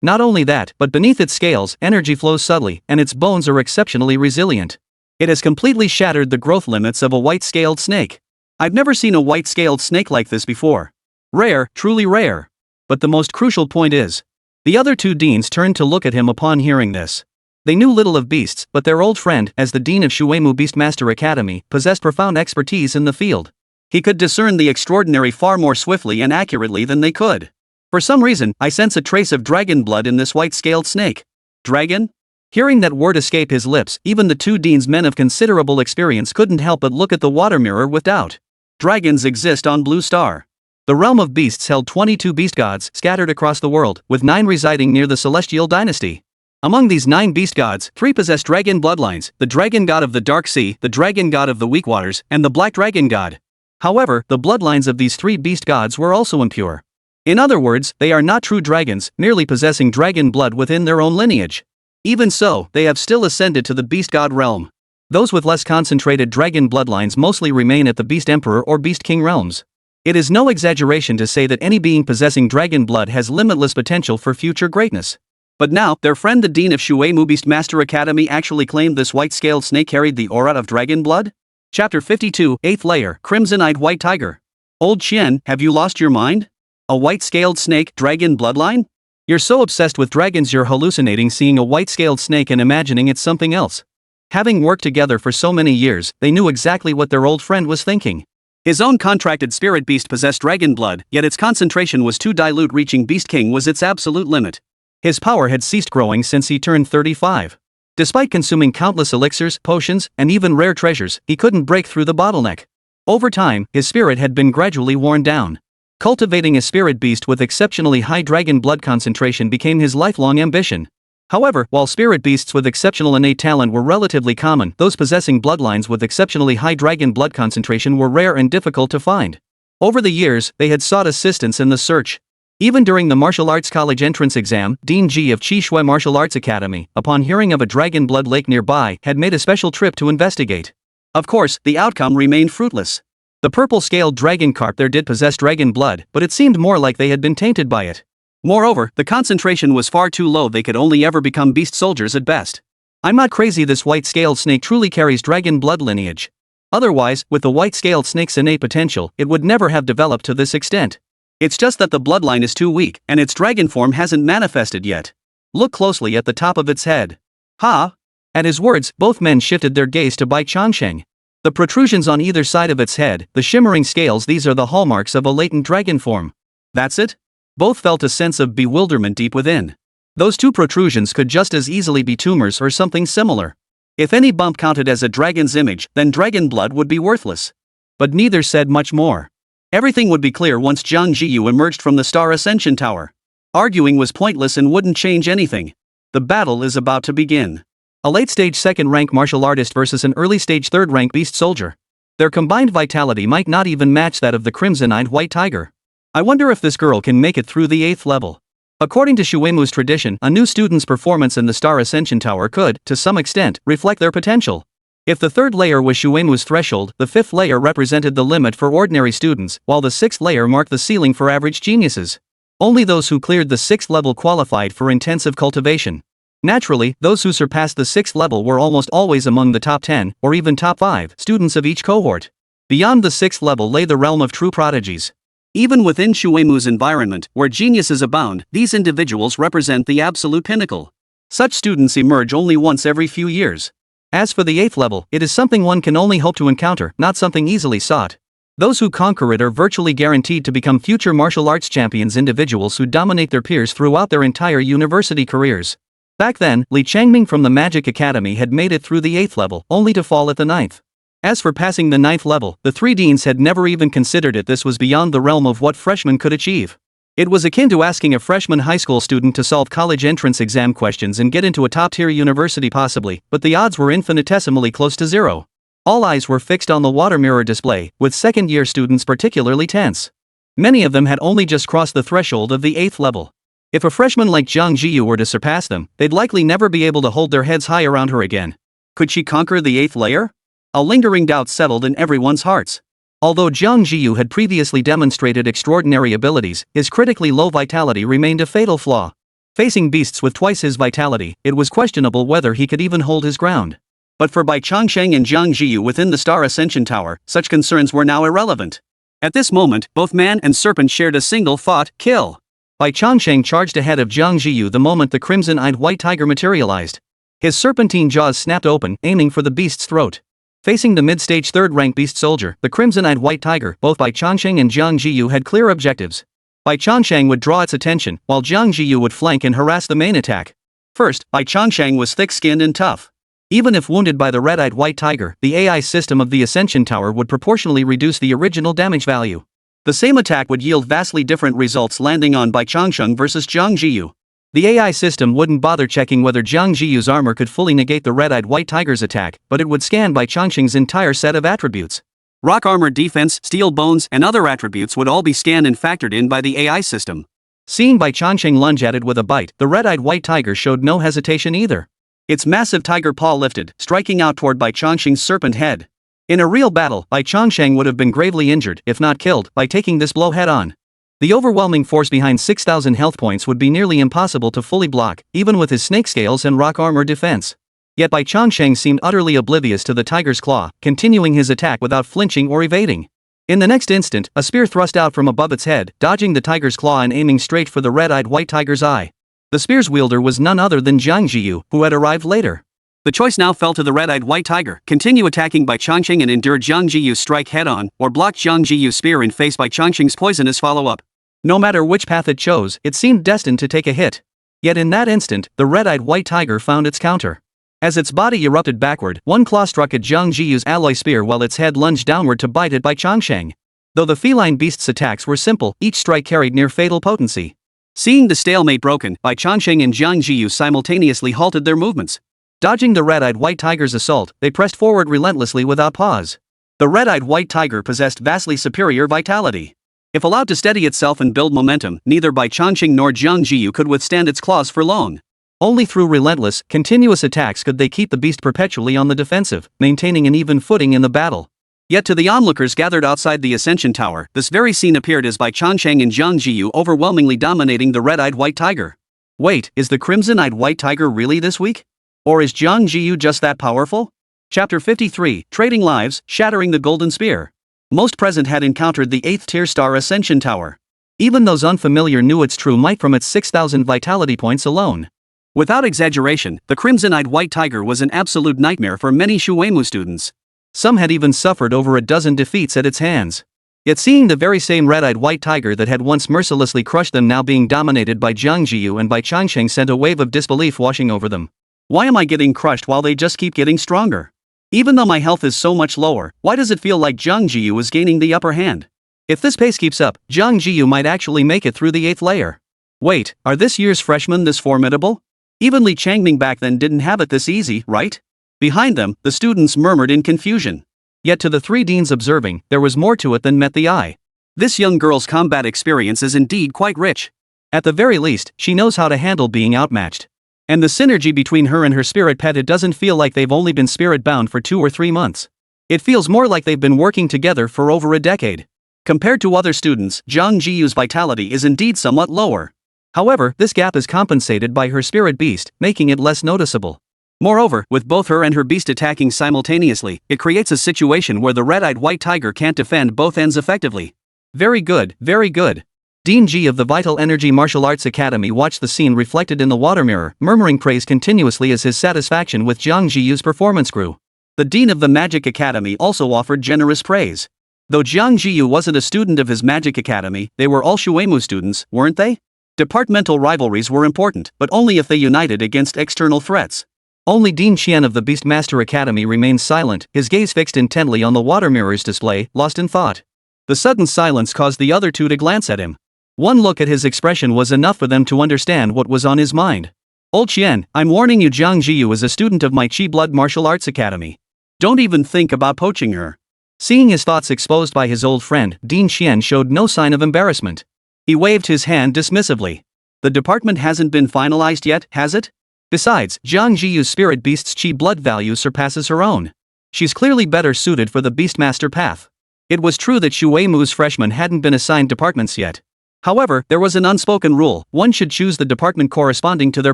Not only that, but beneath its scales, energy flows subtly, and its bones are exceptionally resilient. It has completely shattered the growth limits of a white-scaled snake. I've never seen a white-scaled snake like this before. Rare, truly rare. But the most crucial point is, the other 2 deans turned to look at him upon hearing this. They knew little of beasts, but their old friend, as the dean of Shuemu Beastmaster Academy, possessed profound expertise in the field. He could discern the extraordinary far more swiftly and accurately than they could. For some reason, I sense a trace of dragon blood in this white-scaled snake. Dragon? Hearing that word escape his lips, even the 2 deans, men of considerable experience, couldn't help but look at the water mirror with doubt. Dragons exist on Blue Star. The realm of beasts held 22 beast gods scattered across the world, with 9 residing near the Celestial Dynasty. Among these 9 beast gods, 3 possess dragon bloodlines: the dragon god of the Dark Sea, the dragon god of the Weak Waters, and the black dragon god. However, the bloodlines of these 3 beast gods were also impure. In other words, they are not true dragons, merely possessing dragon blood within their own lineage. Even so, they have still ascended to the beast god realm. Those with less concentrated dragon bloodlines mostly remain at the beast emperor or beast king realms. It is no exaggeration to say that any being possessing dragon blood has limitless potential for future greatness. But now, their friend the dean of Shuemu Beastmaster Academy actually claimed this white-scaled snake carried the aura of dragon blood? Chapter 52, 8th Layer, Crimson-Eyed White Tiger. Old Qian, have you lost your mind? A white-scaled snake, dragon bloodline? You're so obsessed with dragons you're hallucinating seeing a white-scaled snake and imagining it's something else. Having worked together for so many years, they knew exactly what their old friend was thinking. His own contracted spirit beast possessed dragon blood, yet its concentration was too dilute. Reaching Beast King was its absolute limit. His power had ceased growing since he turned 35. Despite consuming countless elixirs, potions, and even rare treasures, he couldn't break through the bottleneck. Over time, his spirit had been gradually worn down. Cultivating a spirit beast with exceptionally high dragon blood concentration became his lifelong ambition. However, while spirit beasts with exceptional innate talent were relatively common, those possessing bloodlines with exceptionally high dragon blood concentration were rare and difficult to find. Over the years, they had sought assistance in the search. Even during the martial arts college entrance exam, Dean Ji of Qi Shui Martial Arts Academy, upon hearing of a dragon blood lake nearby, had made a special trip to investigate. Of course, the outcome remained fruitless. The purple-scaled dragon carp there did possess dragon blood, but it seemed more like they had been tainted by it. Moreover, the concentration was far too low. They could only ever become beast soldiers at best. I'm not crazy, this white-scaled snake truly carries dragon blood lineage. Otherwise, with the white-scaled snake's innate potential, it would never have developed to this extent. It's just that the bloodline is too weak, and its dragon form hasn't manifested yet. Look closely at the top of its head. Ha! At his words, both men shifted their gaze to Bai Changsheng. The protrusions on either side of its head, the shimmering scales, these are the hallmarks of a latent dragon form. That's it? Both felt a sense of bewilderment deep within. Those two protrusions could just as easily be tumors or something similar. If any bump counted as a dragon's image, then dragon blood would be worthless. But neither said much more. Everything would be clear once Jiang Zhiyu emerged from the Star Ascension Tower. Arguing was pointless and wouldn't change anything. The battle is about to begin. A late-stage second-rank martial artist versus an early-stage third-rank beast soldier. Their combined vitality might not even match that of the crimson-eyed white tiger. I wonder if this girl can make it through the 8th level. According to Shuemu's tradition, a new student's performance in the Star Ascension Tower could, to some extent, reflect their potential. If the 3rd layer was Shuemu's threshold, the 5th layer represented the limit for ordinary students, while the 6th layer marked the ceiling for average geniuses. Only those who cleared the 6th level qualified for intensive cultivation. Naturally, those who surpassed the 6th level were almost always among the top 10, or even top 5, students of each cohort. Beyond the 6th level lay the realm of true prodigies. Even within Shuemu's environment, where geniuses abound, these individuals represent the absolute pinnacle. Such students emerge only once every few years. As for the 8th level, it is something one can only hope to encounter, not something easily sought. Those who conquer it are virtually guaranteed to become future martial arts champions, individuals who dominate their peers throughout their entire university careers. Back then, Li Changming from the Magic Academy had made it through the 8th level, only to fall at the 9th. As for passing the 9th level, the 3 deans had never even considered it. This was beyond the realm of what freshmen could achieve. It was akin to asking a freshman high school student to solve college entrance exam questions and get into a top-tier university possibly, but the odds were infinitesimally close to zero. All eyes were fixed on the water mirror display, with second-year students particularly tense. Many of them had only just crossed the threshold of the 8th level. If a freshman like Jiang Zhiyu were to surpass them, they'd likely never be able to hold their heads high around her again. Could she conquer the 8th layer? A lingering doubt settled in everyone's hearts. Although Jiang Zhiyu had previously demonstrated extraordinary abilities, his critically low vitality remained a fatal flaw. Facing beasts with twice his vitality, it was questionable whether he could even hold his ground. But for Bai Changsheng and Jiang Zhiyu within the Star Ascension Tower, such concerns were now irrelevant. At this moment, both man and serpent shared a single thought: kill. Bai Changsheng charged ahead of Jiang Zhiyu the moment the crimson-eyed white tiger materialized. His serpentine jaws snapped open, aiming for the beast's throat. Facing the mid-stage third-rank beast soldier, the crimson-eyed white tiger, both Bai Changsheng and Jiang Zhiyu had clear objectives. Bai Changsheng would draw its attention, while Jiang Zhiyu would flank and harass the main attack. First, Bai Changsheng was thick-skinned and tough. Even if wounded by the red-eyed white tiger, the AI system of the Ascension Tower would proportionally reduce the original damage value. The same attack would yield vastly different results landing on Bai Changsheng versus Jiang Zhiyu. The AI system wouldn't bother checking whether Jiang Zhiyu's armor could fully negate the red-eyed white tiger's attack, but it would scan Bai Changsheng's entire set of attributes. Rock armor, defense, steel bones, and other attributes would all be scanned and factored in by the AI system. Seeing Bai Changsheng lunge at it with a bite, the red-eyed white tiger showed no hesitation either. Its massive tiger paw lifted, striking out toward Bai Changsheng's serpent head. In a real battle, Bai Changsheng would have been gravely injured, if not killed, by taking this blow head-on. The overwhelming force behind 6,000 health points would be nearly impossible to fully block, even with his snake scales and rock armor defense. Yet Bai Changsheng seemed utterly oblivious to the tiger's claw, continuing his attack without flinching or evading. In the next instant, a spear thrust out from above its head, dodging the tiger's claw and aiming straight for the red-eyed white tiger's eye. The spear's wielder was none other than Jiang Zhiyu, who had arrived later. The choice now fell to the red-eyed white tiger: continue attacking Bai Changsheng and endure Jiang Zhiyu's strike head-on, or block Jiang Zhiyu's spear and face Bai Changsheng's poisonous follow-up. No matter which path it chose, it seemed destined to take a hit. Yet in that instant, the red-eyed white tiger found its counter. As its body erupted backward, one claw struck at Jiang Zhiyu's alloy spear while its head lunged downward to bite at Bai Changsheng. Though the feline beast's attacks were simple, each strike carried near-fatal potency. Seeing the stalemate broken, Bai Changsheng and Jiang Zhiyu simultaneously halted their movements. Dodging the red-eyed white tiger's assault, they pressed forward relentlessly without pause. The red-eyed white tiger possessed vastly superior vitality. If allowed to steady itself and build momentum, neither Bai Changsheng nor Jiang Zhiyu could withstand its claws for long. Only through relentless, continuous attacks could they keep the beast perpetually on the defensive, maintaining an even footing in the battle. Yet to the onlookers gathered outside the Ascension Tower, this very scene appeared as Bai Changsheng and Jiang Zhiyu overwhelmingly dominating the red-eyed white tiger. Wait, is the crimson-eyed white tiger really this weak? Or is Jiang Zhiyu just that powerful? Chapter 53, Trading Lives, Shattering the Golden Spear. Most present had encountered the 8th-tier Star Ascension Tower. Even those unfamiliar knew its true might from its 6,000 vitality points alone. Without exaggeration, the crimson-eyed white tiger was an absolute nightmare for many Shuemu students. Some had even suffered over a dozen defeats at its hands. Yet seeing the very same red-eyed white tiger that had once mercilessly crushed them now being dominated by Jiang Zhiyu and Bai Changsheng sent a wave of disbelief washing over them. Why am I getting crushed while they just keep getting stronger? Even though my health is so much lower, why does it feel like Jiang Zhiyu is gaining the upper hand? If this pace keeps up, Jiang Zhiyu might actually make it through the 8th layer. Wait, are this year's freshmen this formidable? Even Li Changming back then didn't have it this easy, right? Behind them, the students murmured in confusion. Yet to the three deans observing, there was more to it than met the eye. This young girl's combat experience is indeed quite rich. At the very least, she knows how to handle being outmatched. And the synergy between her and her spirit pet, it doesn't feel like they've only been spirit-bound for 2 or 3 months. It feels more like they've been working together for over a decade. Compared to other students, Jiang Zhiyu's vitality is indeed somewhat lower. However, this gap is compensated by her spirit beast, making it less noticeable. Moreover, with both her and her beast attacking simultaneously, it creates a situation where the red-eyed white tiger can't defend both ends effectively. Very good, very good. Dean G of the Vital Energy Martial Arts Academy watched the scene reflected in the water mirror, murmuring praise continuously as his satisfaction with Jiang Zhiyu's performance grew. The Dean of the Magic Academy also offered generous praise. Though Jiang Zhiyu wasn't a student of his Magic Academy, they were all Shuemu students, weren't they? Departmental rivalries were important, but only if they united against external threats. Only Dean Qian of the Beastmaster Academy remained silent, his gaze fixed intently on the water mirror's display, lost in thought. The sudden silence caused the other two to glance at him. One look at his expression was enough for them to understand what was on his mind. Old Qian, I'm warning you, Jiang Zhiyu is a student of my Qi Blood Martial Arts Academy. Don't even think about poaching her. Seeing his thoughts exposed by his old friend, Dean Qian showed no sign of embarrassment. He waved his hand dismissively. The department hasn't been finalized yet, has it? Besides, Jiang Zhiyu's spirit beast's Qi blood value surpasses her own. She's clearly better suited for the Beastmaster path. It was true that Shuemu's freshmen hadn't been assigned departments yet. However, there was an unspoken rule: one should choose the department corresponding to their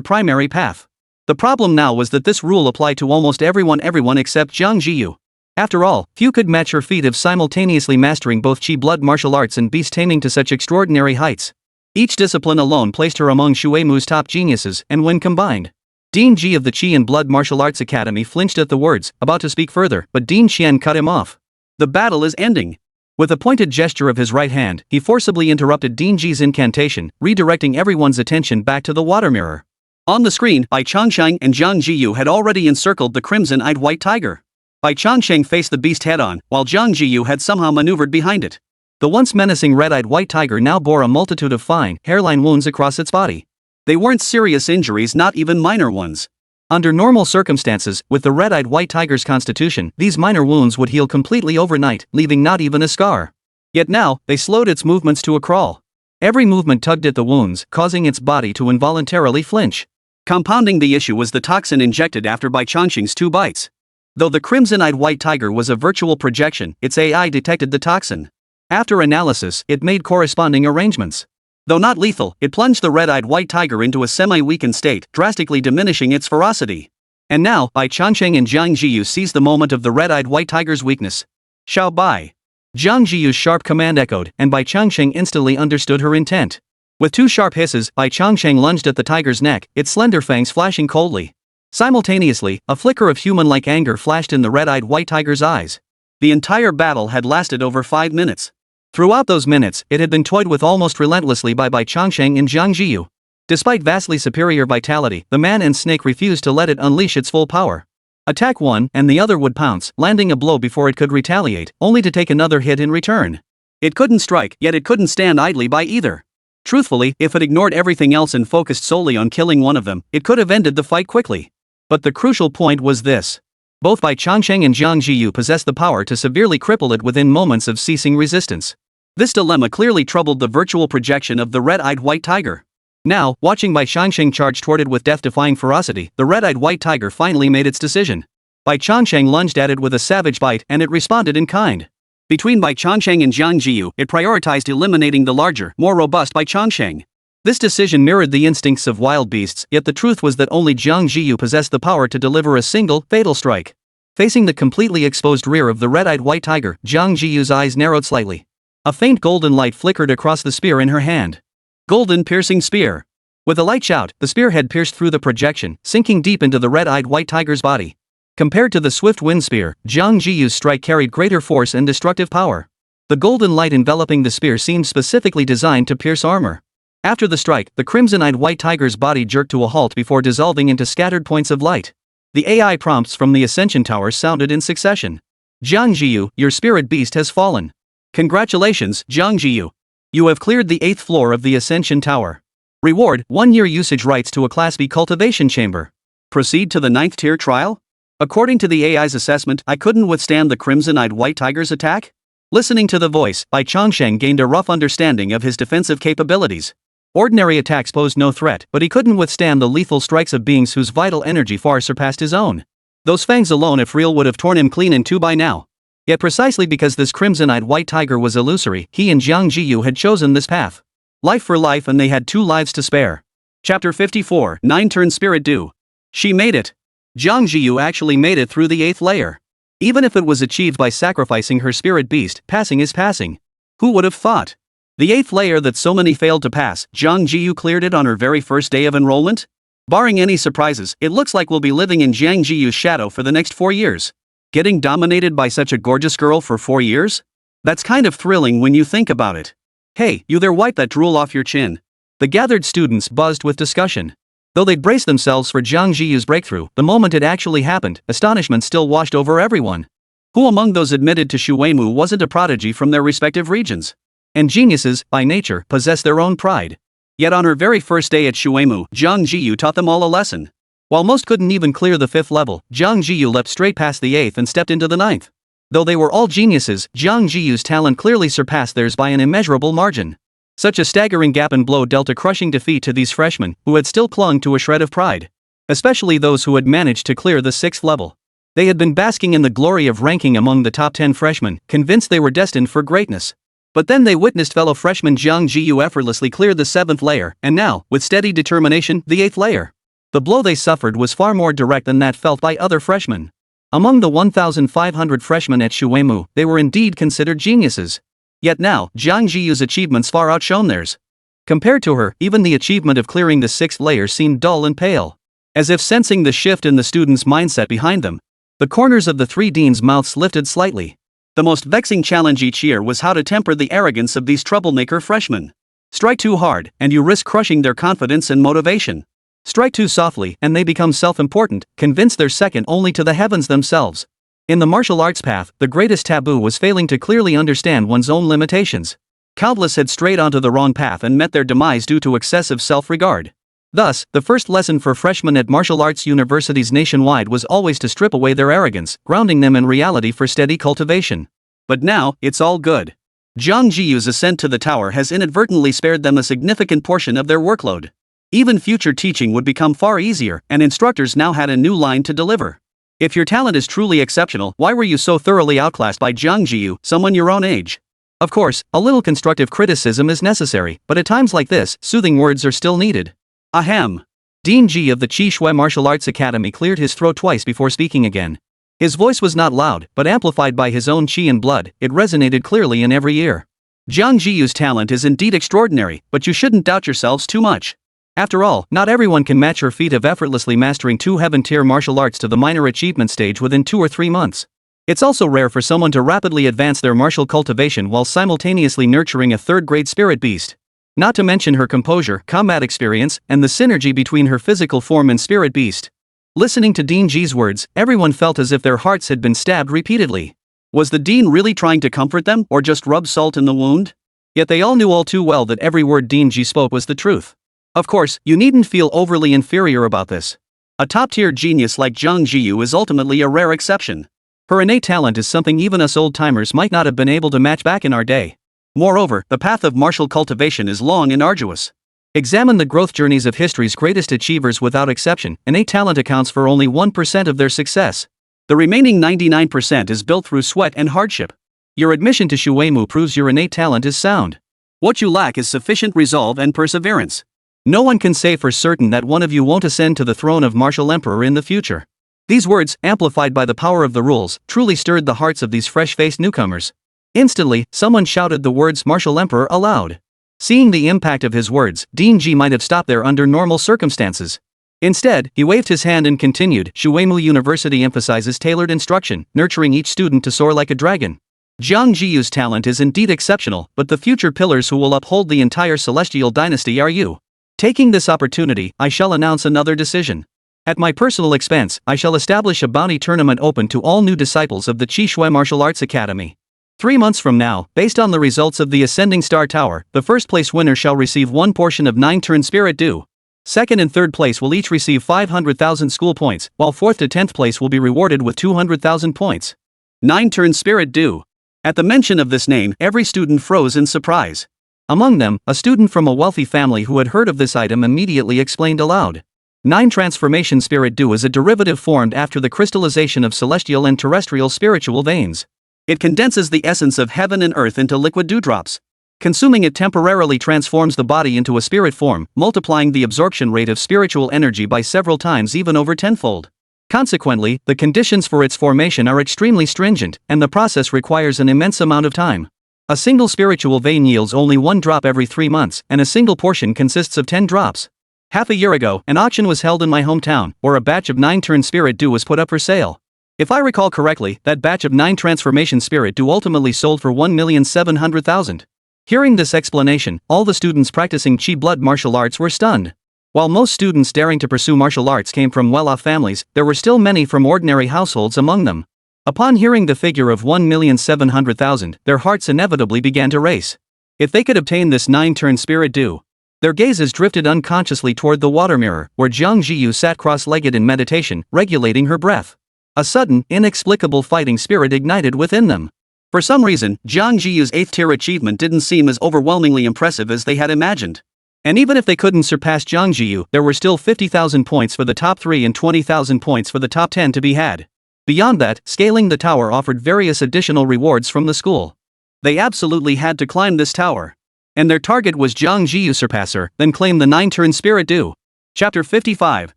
primary path. The problem now was that this rule applied to almost everyone except Jiang Zhiyu. After all, few could match her feat of simultaneously mastering both Qi blood martial arts and beast taming to such extraordinary heights. Each discipline alone placed her among Shuemu's top geniuses, and when combined, Dean G of the Qi and Blood Martial Arts Academy flinched at the words, about to speak further, but Dean Qian cut him off. The battle is ending. With a pointed gesture of his right hand, he forcibly interrupted Dean G's incantation, redirecting everyone's attention back to the water mirror. On the screen, Bai Changsheng and Jiang Zhiyu had already encircled the crimson-eyed white tiger. Bai Changsheng faced the beast head-on, while Jiang Zhiyu had somehow maneuvered behind it. The once menacing red-eyed white tiger now bore a multitude of fine, hairline wounds across its body. They weren't serious injuries, not even minor ones. Under normal circumstances, with the red-eyed white tiger's constitution, these minor wounds would heal completely overnight, leaving not even a scar. Yet now, they slowed its movements to a crawl. Every movement tugged at the wounds, causing its body to involuntarily flinch. Compounding the issue was the toxin injected after Bai Changsheng's 2 bites. Though the crimson-eyed white tiger was a virtual projection, its AI detected the toxin. After analysis, it made corresponding arrangements. Though not lethal, it plunged the red-eyed white tiger into a semi-weakened state, drastically diminishing its ferocity. And now, Bai Changsheng and Jiang Zhiyu seized the moment of the red-eyed white tiger's weakness. Xiao Bai. Jiang Zhiyu's sharp command echoed, and Bai Changsheng instantly understood her intent. With 2 sharp hisses, Bai Changsheng lunged at the tiger's neck, its slender fangs flashing coldly. Simultaneously, a flicker of human-like anger flashed in the red-eyed white tiger's eyes. The entire battle had lasted over 5 minutes. Throughout those minutes, it had been toyed with almost relentlessly by Bai Changsheng and Jiang Zhiyu. Despite vastly superior vitality, the man and snake refused to let it unleash its full power. Attack one, and the other would pounce, landing a blow before it could retaliate, only to take another hit in return. It couldn't strike, yet it couldn't stand idly by either. Truthfully, if it ignored everything else and focused solely on killing one of them, it could have ended the fight quickly. But the crucial point was this. Both Bai Changsheng and Jiang Zhiyu possessed the power to severely cripple it within moments of ceasing resistance. This dilemma clearly troubled the virtual projection of the red-eyed white tiger. Now, watching Bai Changsheng charge toward it with death-defying ferocity, the red-eyed white tiger finally made its decision. Bai Changsheng lunged at it with a savage bite, and it responded in kind. Between Bai Changsheng and Jiang Zhiyu, it prioritized eliminating the larger, more robust Bai Changsheng. This decision mirrored the instincts of wild beasts, yet the truth was that only Jiang Zhiyu possessed the power to deliver a single, fatal strike. Facing the completely exposed rear of the red-eyed white tiger, Jiang Zhiyu's eyes narrowed slightly. A faint golden light flickered across the spear in her hand. Golden piercing spear. With a light shout, the spearhead pierced through the projection, sinking deep into the red-eyed white tiger's body. Compared to the swift wind spear, Jiang Zhiyu's strike carried greater force and destructive power. The golden light enveloping the spear seemed specifically designed to pierce armor. After the strike, the crimson-eyed white tiger's body jerked to a halt before dissolving into scattered points of light. The AI prompts from the Ascension Tower sounded in succession. Jiang Zhiyu, your spirit beast has fallen. Congratulations, Jiang Zhiyu. You have cleared the 8th floor of the Ascension Tower. Reward, 1-year usage rights to a Class B cultivation chamber. Proceed to the 9th tier trial? According to the AI's assessment, I couldn't withstand the crimson-eyed white tiger's attack? Listening to the voice, Bai Changsheng gained a rough understanding of his defensive capabilities. Ordinary attacks posed no threat, but he couldn't withstand the lethal strikes of beings whose vital energy far surpassed his own. Those fangs alone, if real, would have torn him clean in two by now. Yet precisely because this crimson-eyed white tiger was illusory, he and Jiang Zhiyu had chosen this path. Life for life, and they had 2 lives to spare. Chapter 54, 9-turn spirit due. She made it. Jiang Zhiyu actually made it through the 8th layer. Even if it was achieved by sacrificing her spirit beast, passing is passing. Who would have thought? The 8th layer that so many failed to pass, Jiang Zhiyu cleared it on her very first day of enrollment? Barring any surprises, it looks like we'll be living in Jiang Zhiyu's shadow for the next 4 years. Getting dominated by such a gorgeous girl for 4 years? That's kind of thrilling when you think about it. Hey, you there, wipe that drool off your chin. The gathered students buzzed with discussion. Though they'd braced themselves for Jiang Zhiyu's breakthrough, the moment it actually happened, astonishment still washed over everyone. Who among those admitted to Shuemu wasn't a prodigy from their respective regions? And geniuses, by nature, possess their own pride. Yet on her very first day at Shuemu, Jiang Zhiyu taught them all a lesson. While most couldn't even clear the 5th level, Jiang Zhiyu leapt straight past the 8th and stepped into the 9th. Though they were all geniuses, Jiang Zhiyu's talent clearly surpassed theirs by an immeasurable margin. Such a staggering gap and blow dealt a crushing defeat to these freshmen, who had still clung to a shred of pride. Especially those who had managed to clear the 6th level. They had been basking in the glory of ranking among the top 10 freshmen, convinced they were destined for greatness. But then they witnessed fellow freshman Jiang Zhiyu effortlessly clear the 7th layer, and now, with steady determination, the 8th layer. The blow they suffered was far more direct than that felt by other freshmen. Among the 1,500 freshmen at Shuemu, they were indeed considered geniuses. Yet now, Jiang Zhiyu's achievements far outshone theirs. Compared to her, even the achievement of clearing the 6th layer seemed dull and pale. As if sensing the shift in the students' mindset behind them, the corners of the 3 deans' mouths lifted slightly. The most vexing challenge each year was how to temper the arrogance of these troublemaker freshmen. Strike too hard, and you risk crushing their confidence and motivation. Strike too softly, and they become self-important, convinced they're second only to the heavens themselves. In the martial arts path, the greatest taboo was failing to clearly understand one's own limitations. Countless had strayed onto the wrong path and met their demise due to excessive self-regard. Thus, the first lesson for freshmen at martial arts universities nationwide was always to strip away their arrogance, grounding them in reality for steady cultivation. But now, it's all good. Jiang Zhiyu's ascent to the tower has inadvertently spared them a significant portion of their workload. Even future teaching would become far easier, and instructors now had a new line to deliver. If your talent is truly exceptional, why were you so thoroughly outclassed by Jiang Zhiyu, someone your own age? Of course, a little constructive criticism is necessary, but at times like this, soothing words are still needed. Ahem. Dean Ji of the Qi Shui Martial Arts Academy cleared his throat twice before speaking again. His voice was not loud, but amplified by his own qi and blood, it resonated clearly in every ear. Jiang Zhiyu's talent is indeed extraordinary, but you shouldn't doubt yourselves too much. After all, not everyone can match her feat of effortlessly mastering 2 heaven-tier martial arts to the minor achievement stage within 2 or 3 months. It's also rare for someone to rapidly advance their martial cultivation while simultaneously nurturing a 3rd-grade spirit beast. Not to mention her composure, combat experience, and the synergy between her physical form and spirit beast. Listening to Dean Ji's words, everyone felt as if their hearts had been stabbed repeatedly. Was the dean really trying to comfort them, or just rub salt in the wound? Yet they all knew all too well that every word Dean Ji spoke was the truth. Of course, you needn't feel overly inferior about this. A top-tier genius like Jiang Zhiyu is ultimately a rare exception. Her innate talent is something even us old-timers might not have been able to match back in our day. Moreover, the path of martial cultivation is long and arduous. Examine the growth journeys of history's greatest achievers without exception, innate talent accounts for only 1% of their success. The remaining 99% is built through sweat and hardship. Your admission to Shuemu proves your innate talent is sound. What you lack is sufficient resolve and perseverance. No one can say for certain that one of you won't ascend to the throne of martial emperor in the future. These words, amplified by the power of the rules, truly stirred the hearts of these fresh-faced newcomers. Instantly, someone shouted the words martial emperor aloud. Seeing the impact of his words, Dean Ji might have stopped there under normal circumstances. Instead, he waved his hand and continued. Shuemu University emphasizes tailored instruction, nurturing each student to soar like a dragon. Jiang Zhiyu's talent is indeed exceptional, but the future pillars who will uphold the entire celestial dynasty are you. Taking this opportunity, I shall announce another decision. At my personal expense, I shall establish a bounty tournament open to all new disciples of the Qi Shui Martial Arts Academy. 3 months from now, based on the results of the Ascending Star Tower, the first place winner shall receive 1 portion of 9 turn spirit due. Second and third place will each receive 500,000 school points, while 4th to 10th place will be rewarded with 200,000 points. 9 turn spirit due. At the mention of this name, every student froze in surprise. Among them, a student from a wealthy family who had heard of this item immediately explained aloud. 9 transformation spirit due is a derivative formed after the crystallization of celestial and terrestrial spiritual veins. It condenses the essence of heaven and earth into liquid dewdrops. Consuming it temporarily transforms the body into a spirit form, multiplying the absorption rate of spiritual energy by several times, even over tenfold. Consequently, the conditions for its formation are extremely stringent, and the process requires an immense amount of time. A single spiritual vein yields only 1 drop every 3 months, and a single portion consists of 10 drops. Half a year ago, an auction was held in my hometown, where a batch of 9 turn spirit due was put up for sale. If I recall correctly, that batch of 9 transformation spirit due ultimately sold for 1,700,000. Hearing this explanation, all the students practicing Qi blood martial arts were stunned. While most students daring to pursue martial arts came from well-off families, there were still many from ordinary households among them. Upon hearing the figure of 1,700,000, their hearts inevitably began to race. If they could obtain this 9 turn spirit due, their gazes drifted unconsciously toward the water mirror, where Jiang Zhiyu sat cross-legged in meditation, regulating her breath. A sudden, inexplicable fighting spirit ignited within them. For some reason, Jiang Zhiyu's 8th tier achievement didn't seem as overwhelmingly impressive as they had imagined. And even if they couldn't surpass Jiang Zhiyu, there were still 50,000 points for the top 3 and 20,000 points for the top 10 to be had. Beyond that, scaling the tower offered various additional rewards from the school. They absolutely had to climb this tower. And their target was Jiang Zhiyu surpasser, then claim the 9 turn spirit due. Chapter 55,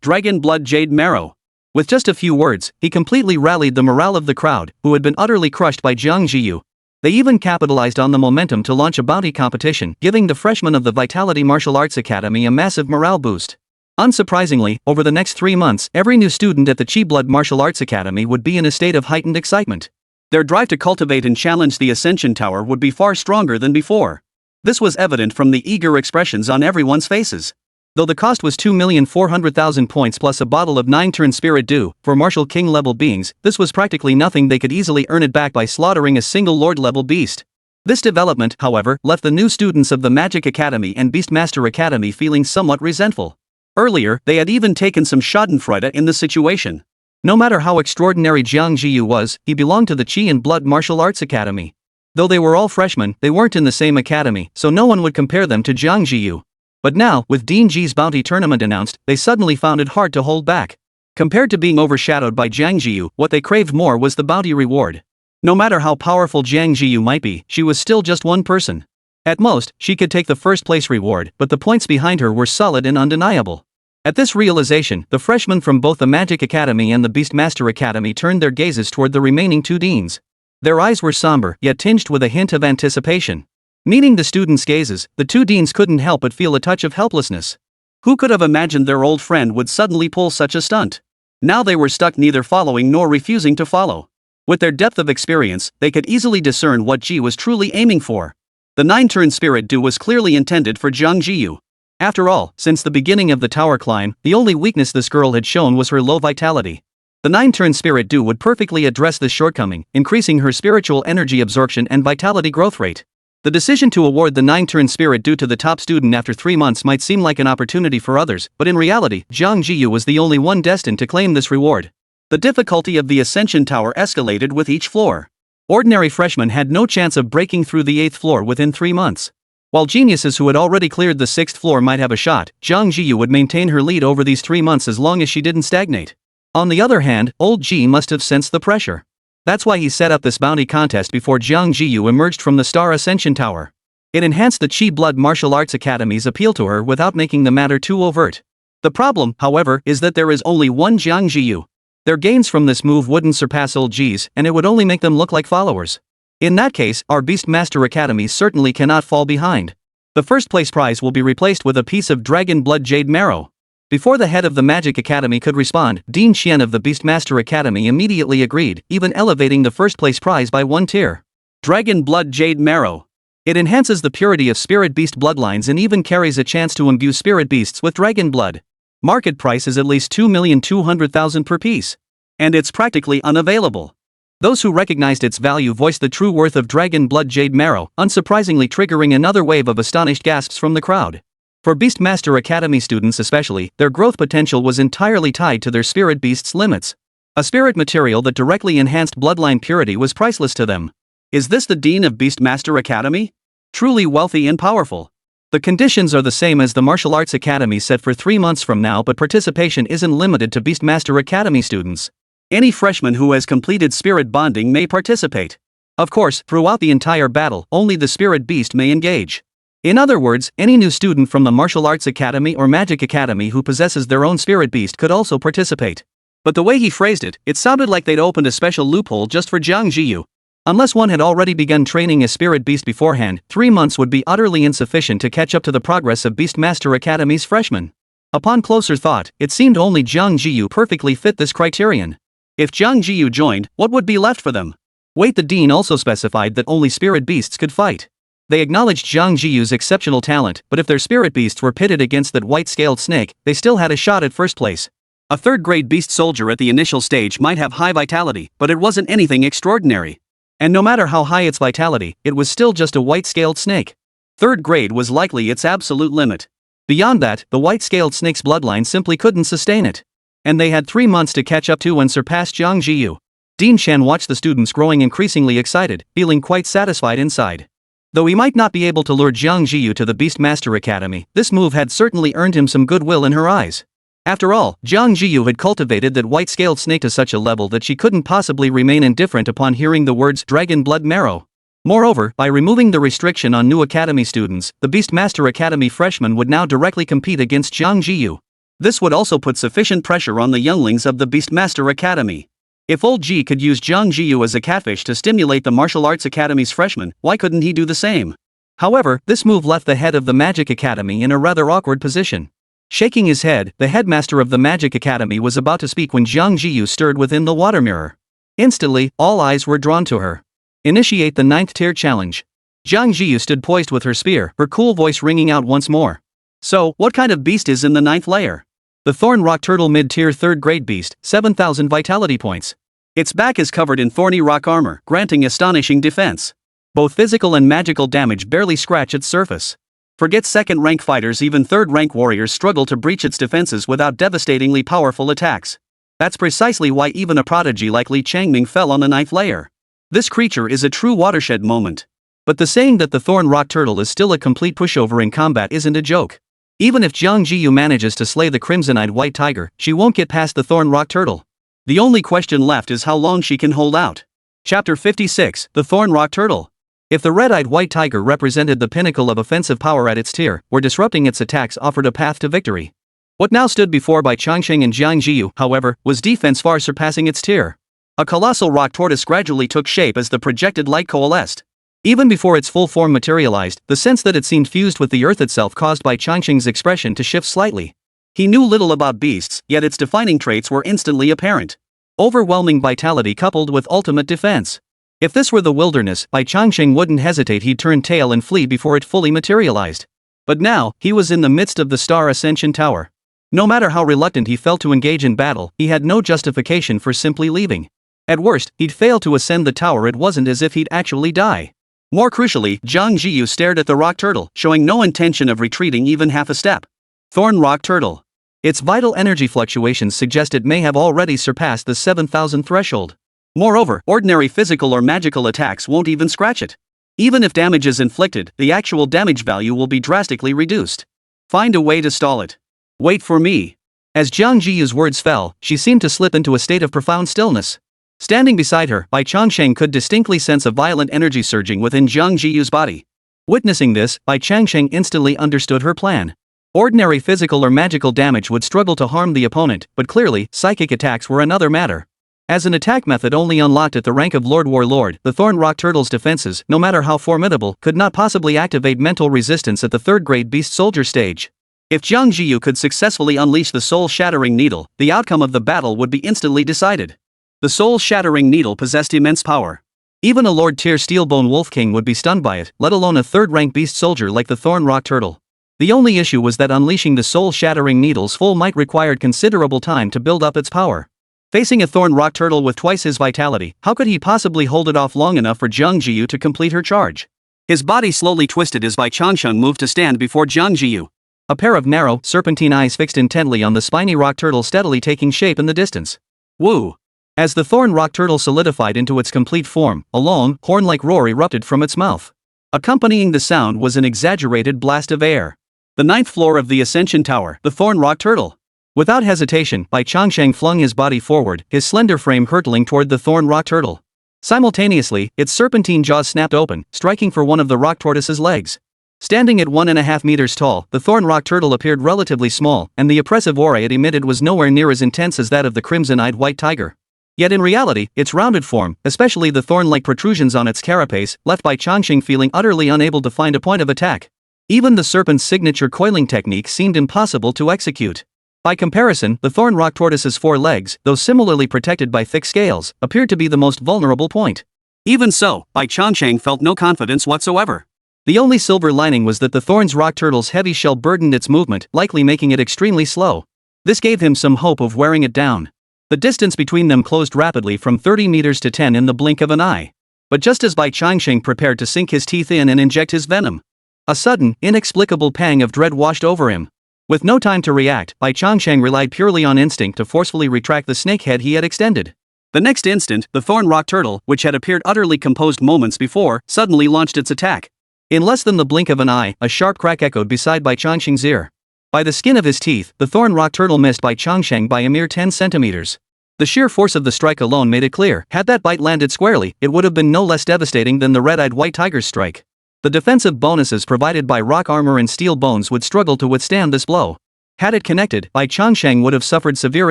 Dragon Blood Jade Marrow. With just a few words, he completely rallied the morale of the crowd, who had been utterly crushed by Jiang Zhiyu. They even capitalized on the momentum to launch a bounty competition, giving the freshmen of the Vitality Martial Arts Academy a massive morale boost. Unsurprisingly, over the next 3 months, every new student at the Qi Blood Martial Arts Academy would be in a state of heightened excitement. Their drive to cultivate and challenge the Ascension Tower would be far stronger than before. This was evident from the eager expressions on everyone's faces. Though the cost was 2,400,000 points plus a bottle of 9 turn spirit due, for Martial King level beings, this was practically nothing. They could easily earn it back by slaughtering a single Lord level beast. This development, however, left the new students of the Magic Academy and Beastmaster Academy feeling somewhat resentful. Earlier, they had even taken some schadenfreude in the situation. No matter how extraordinary Jiang Zhiyu was, he belonged to the Qi and Blood Martial Arts Academy. Though they were all freshmen, they weren't in the same academy, so no one would compare them to Jiang Zhiyu. But now, with Dean Ji's bounty tournament announced, they suddenly found it hard to hold back. Compared to being overshadowed by Jiang Zhiyu, what they craved more was the bounty reward. No matter how powerful Jiang Zhiyu might be, she was still just one person. At most, she could take the first place reward, but the points behind her were solid and undeniable. At this realization, the freshmen from both the Magic Academy and the Beastmaster Academy turned their gazes toward the remaining 2 deans. Their eyes were somber, yet tinged with a hint of anticipation. Meeting the students' gazes, the 2 deans couldn't help but feel a touch of helplessness. Who could have imagined their old friend would suddenly pull such a stunt? Now they were stuck neither following nor refusing to follow. With their depth of experience, they could easily discern what Ji was truly aiming for. The 9 turn spirit due was clearly intended for Jiang Zhiyu. After all, since the beginning of the tower climb, the only weakness this girl had shown was her low vitality. The 9 turn spirit due would perfectly address this shortcoming, increasing her spiritual energy absorption and vitality growth rate. The decision to award the 9 turn spirit due to the top student after 3 months might seem like an opportunity for others, but in reality, Jiang Zhiyu was the only one destined to claim this reward. The difficulty of the Ascension Tower escalated with each floor. Ordinary freshmen had no chance of breaking through the 8th floor within 3 months. While geniuses who had already cleared the 6th floor might have a shot, Jiang Zhiyu would maintain her lead over these 3 months as long as she didn't stagnate. On the other hand, old Ji must have sensed the pressure. That's why he set up this bounty contest before Jiang Zhiyu emerged from the Star Ascension Tower. It enhanced the Qi Blood Martial Arts Academy's appeal to her without making the matter too overt. The problem, however, is that there is only one Jiang Zhiyu. Their gains from this move wouldn't surpass old Ji's, and it would only make them look like followers. In that case, our Beastmaster Academy certainly cannot fall behind. The first place prize will be replaced with a piece of dragon blood jade marrow. Before the head of the Magic Academy could respond, Dean Xian of the Beastmaster Academy immediately agreed, even elevating the first place prize by 1 tier. Dragon blood jade marrow. It enhances the purity of spirit beast bloodlines and even carries a chance to imbue spirit beasts with dragon blood. Market price is at least 2,200,000 per piece. And it's practically unavailable. Those who recognized its value voiced the true worth of dragon blood jade marrow, unsurprisingly triggering another wave of astonished gasps from the crowd. For Beastmaster Academy students especially, their growth potential was entirely tied to their spirit beast's limits. A spirit material that directly enhanced bloodline purity was priceless to them. Is this the Dean of Beastmaster Academy? Truly wealthy and powerful. The conditions are the same as the Martial Arts Academy set for 3 months from now, but participation isn't limited to Beastmaster Academy students. Any freshman who has completed spirit bonding may participate. Of course, throughout the entire battle, only the spirit beast may engage. In other words, any new student from the Martial Arts Academy or Magic Academy who possesses their own spirit beast could also participate. But the way he phrased it, it sounded like they'd opened a special loophole just for Jiang Zhiyu. Unless one had already begun training a spirit beast beforehand, 3 months would be utterly insufficient to catch up to the progress of Beastmaster Academy's freshmen. Upon closer thought, it seemed only Jiang Zhiyu perfectly fit this criterion. If Jiang Zhiyu joined, what would be left for them? Wait, the dean also specified that only spirit beasts could fight. They acknowledged Jiang Zhiyu's exceptional talent, but if their spirit beasts were pitted against that white-scaled snake, they still had a shot at first place. A third-grade beast soldier at the initial stage might have high vitality, but it wasn't anything extraordinary. And no matter how high its vitality, it was still just a white-scaled snake. Third grade was likely its absolute limit. Beyond that, the white-scaled snake's bloodline simply couldn't sustain it. And they had 3 months to catch up to and surpass Jiang Zhiyu. Dean Chen watched the students growing increasingly excited, feeling quite satisfied inside. Though he might not be able to lure Jiang Zhiyu to the Beastmaster Academy, this move had certainly earned him some goodwill in her eyes. After all, Jiang Zhiyu had cultivated that white-scaled snake to such a level that she couldn't possibly remain indifferent upon hearing the words dragon blood marrow. Moreover, by removing the restriction on new academy students, the Beastmaster Academy freshmen would now directly compete against Jiang Zhiyu. This would also put sufficient pressure on the younglings of the Beastmaster Academy. If old Ji could use Jiang Zhiyu as a catfish to stimulate the Martial Arts Academy's freshmen, why couldn't he do the same? However, this move left the head of the Magic Academy in a rather awkward position. Shaking his head, the headmaster of the Magic Academy was about to speak when Jiang Zhiyu stirred within the water mirror. Instantly, all eyes were drawn to her. Initiate the 9th tier challenge. Jiang Zhiyu stood poised with her spear, her cool voice ringing out once more. So, what kind of beast is in the 9th layer? The Thorn Rock Turtle mid-tier 3rd grade beast, 7,000 vitality points. Its back is covered in thorny rock armor, granting astonishing defense. Both physical and magical damage barely scratch its surface. Forget second-rank fighters, even third-rank warriors struggle to breach its defenses without devastatingly powerful attacks. That's precisely why even a prodigy like Li Changming fell on the 9th layer. This creature is a true watershed moment. But the saying that the Thorn Rock Turtle is still a complete pushover in combat isn't a joke. Even if Jiang Zhiyu manages to slay the crimson-eyed white tiger, she won't get past the Thorn Rock Turtle. The only question left is how long she can hold out. Chapter 56, The Thorn Rock Turtle. If the red-eyed white tiger represented the pinnacle of offensive power at its tier, where disrupting its attacks offered a path to victory. What now stood before Bai Changsheng and Jiang Zhiyu, however, was defense far surpassing its tier. A colossal rock tortoise gradually took shape as the projected light coalesced. Even before its full form materialized, the sense that it seemed fused with the earth itself caused Bai Changsheng's expression to shift slightly. He knew little about beasts, yet its defining traits were instantly apparent. Overwhelming vitality coupled with ultimate defense. If this were the wilderness, Bai Changsheng wouldn't hesitate, he'd turn tail and flee before it fully materialized. But now, he was in the midst of the Star Ascension Tower. No matter how reluctant he felt to engage in battle, he had no justification for simply leaving. At worst, he'd fail to ascend the tower. It wasn't as if he'd actually die. More crucially, Jiang Zhiyu stared at the rock turtle, showing no intention of retreating even half a step. Thorn Rock Turtle. Its vital energy fluctuations suggest it may have already surpassed the 7,000 threshold. Moreover, ordinary physical or magical attacks won't even scratch it. Even if damage is inflicted, the actual damage value will be drastically reduced. Find a way to stall it. Wait for me. As Jiang Zhiyu's words fell, she seemed to slip into a state of profound stillness. Standing beside her, Bai Changsheng could distinctly sense a violent energy surging within Jiang Zhiyu's body. Witnessing this, Bai Changsheng instantly understood her plan. Ordinary physical or magical damage would struggle to harm the opponent, but clearly, psychic attacks were another matter. As an attack method only unlocked at the rank of Lord Warlord, the Thorn Rock Turtle's defenses, no matter how formidable, could not possibly activate mental resistance at the third-grade Beast Soldier stage. If Jiang Zhiyu could successfully unleash the soul-shattering needle, the outcome of the battle would be instantly decided. The soul-shattering needle possessed immense power. Even a Lord-tier Steelbone Wolf King would be stunned by it, let alone a third-rank Beast Soldier like the Thorn Rock Turtle. The only issue was that unleashing the soul-shattering needle's full might required considerable time to build up its power. Facing a Thorn Rock Turtle with twice his vitality, how could he possibly hold it off long enough for Jiang Zhiyu to complete her charge? His body slowly twisted as Bai Changsheng moved to stand before Jiang Zhiyu. A pair of narrow, serpentine eyes fixed intently on the spiny rock turtle steadily taking shape in the distance. Woo! As the Thorn Rock Turtle solidified into its complete form, a long, horn-like roar erupted from its mouth. Accompanying the sound was an exaggerated blast of air. The 9th floor of the Ascension Tower, the Thorn Rock Turtle. Without hesitation, Bai Changsheng flung his body forward, his slender frame hurtling toward the Thorn Rock Turtle. Simultaneously, its serpentine jaws snapped open, striking for one of the rock tortoise's legs. Standing at 1.5 meters tall, the Thorn Rock Turtle appeared relatively small, and the oppressive aura it emitted was nowhere near as intense as that of the crimson-eyed white tiger. Yet in reality, its rounded form, especially the thorn-like protrusions on its carapace, left Bai Changsheng feeling utterly unable to find a point of attack. Even the serpent's signature coiling technique seemed impossible to execute. By comparison, the Thorn Rock Tortoise's 4 legs, though similarly protected by thick scales, appeared to be the most vulnerable point. Even so, Bai Changsheng felt no confidence whatsoever. The only silver lining was that the Thorn Rock Turtle's heavy shell burdened its movement, likely making it extremely slow. This gave him some hope of wearing it down. The distance between them closed rapidly from 30 meters to 10 in the blink of an eye. But just as Bai Changsheng prepared to sink his teeth in and inject his venom, a sudden, inexplicable pang of dread washed over him. With no time to react, Bai Changsheng relied purely on instinct to forcefully retract the snake head he had extended. The next instant, the Thorn Rock Turtle, which had appeared utterly composed moments before, suddenly launched its attack. In less than the blink of an eye, a sharp crack echoed beside Bai Changsheng's ear. By the skin of his teeth, the Thorn Rock Turtle missed Bai Changsheng by a mere 10 centimeters. The sheer force of the strike alone made it clear, had that bite landed squarely, it would have been no less devastating than the red-eyed white tiger's strike. The defensive bonuses provided by rock armor and steel bones would struggle to withstand this blow. Had it connected, Bai Changsheng would have suffered severe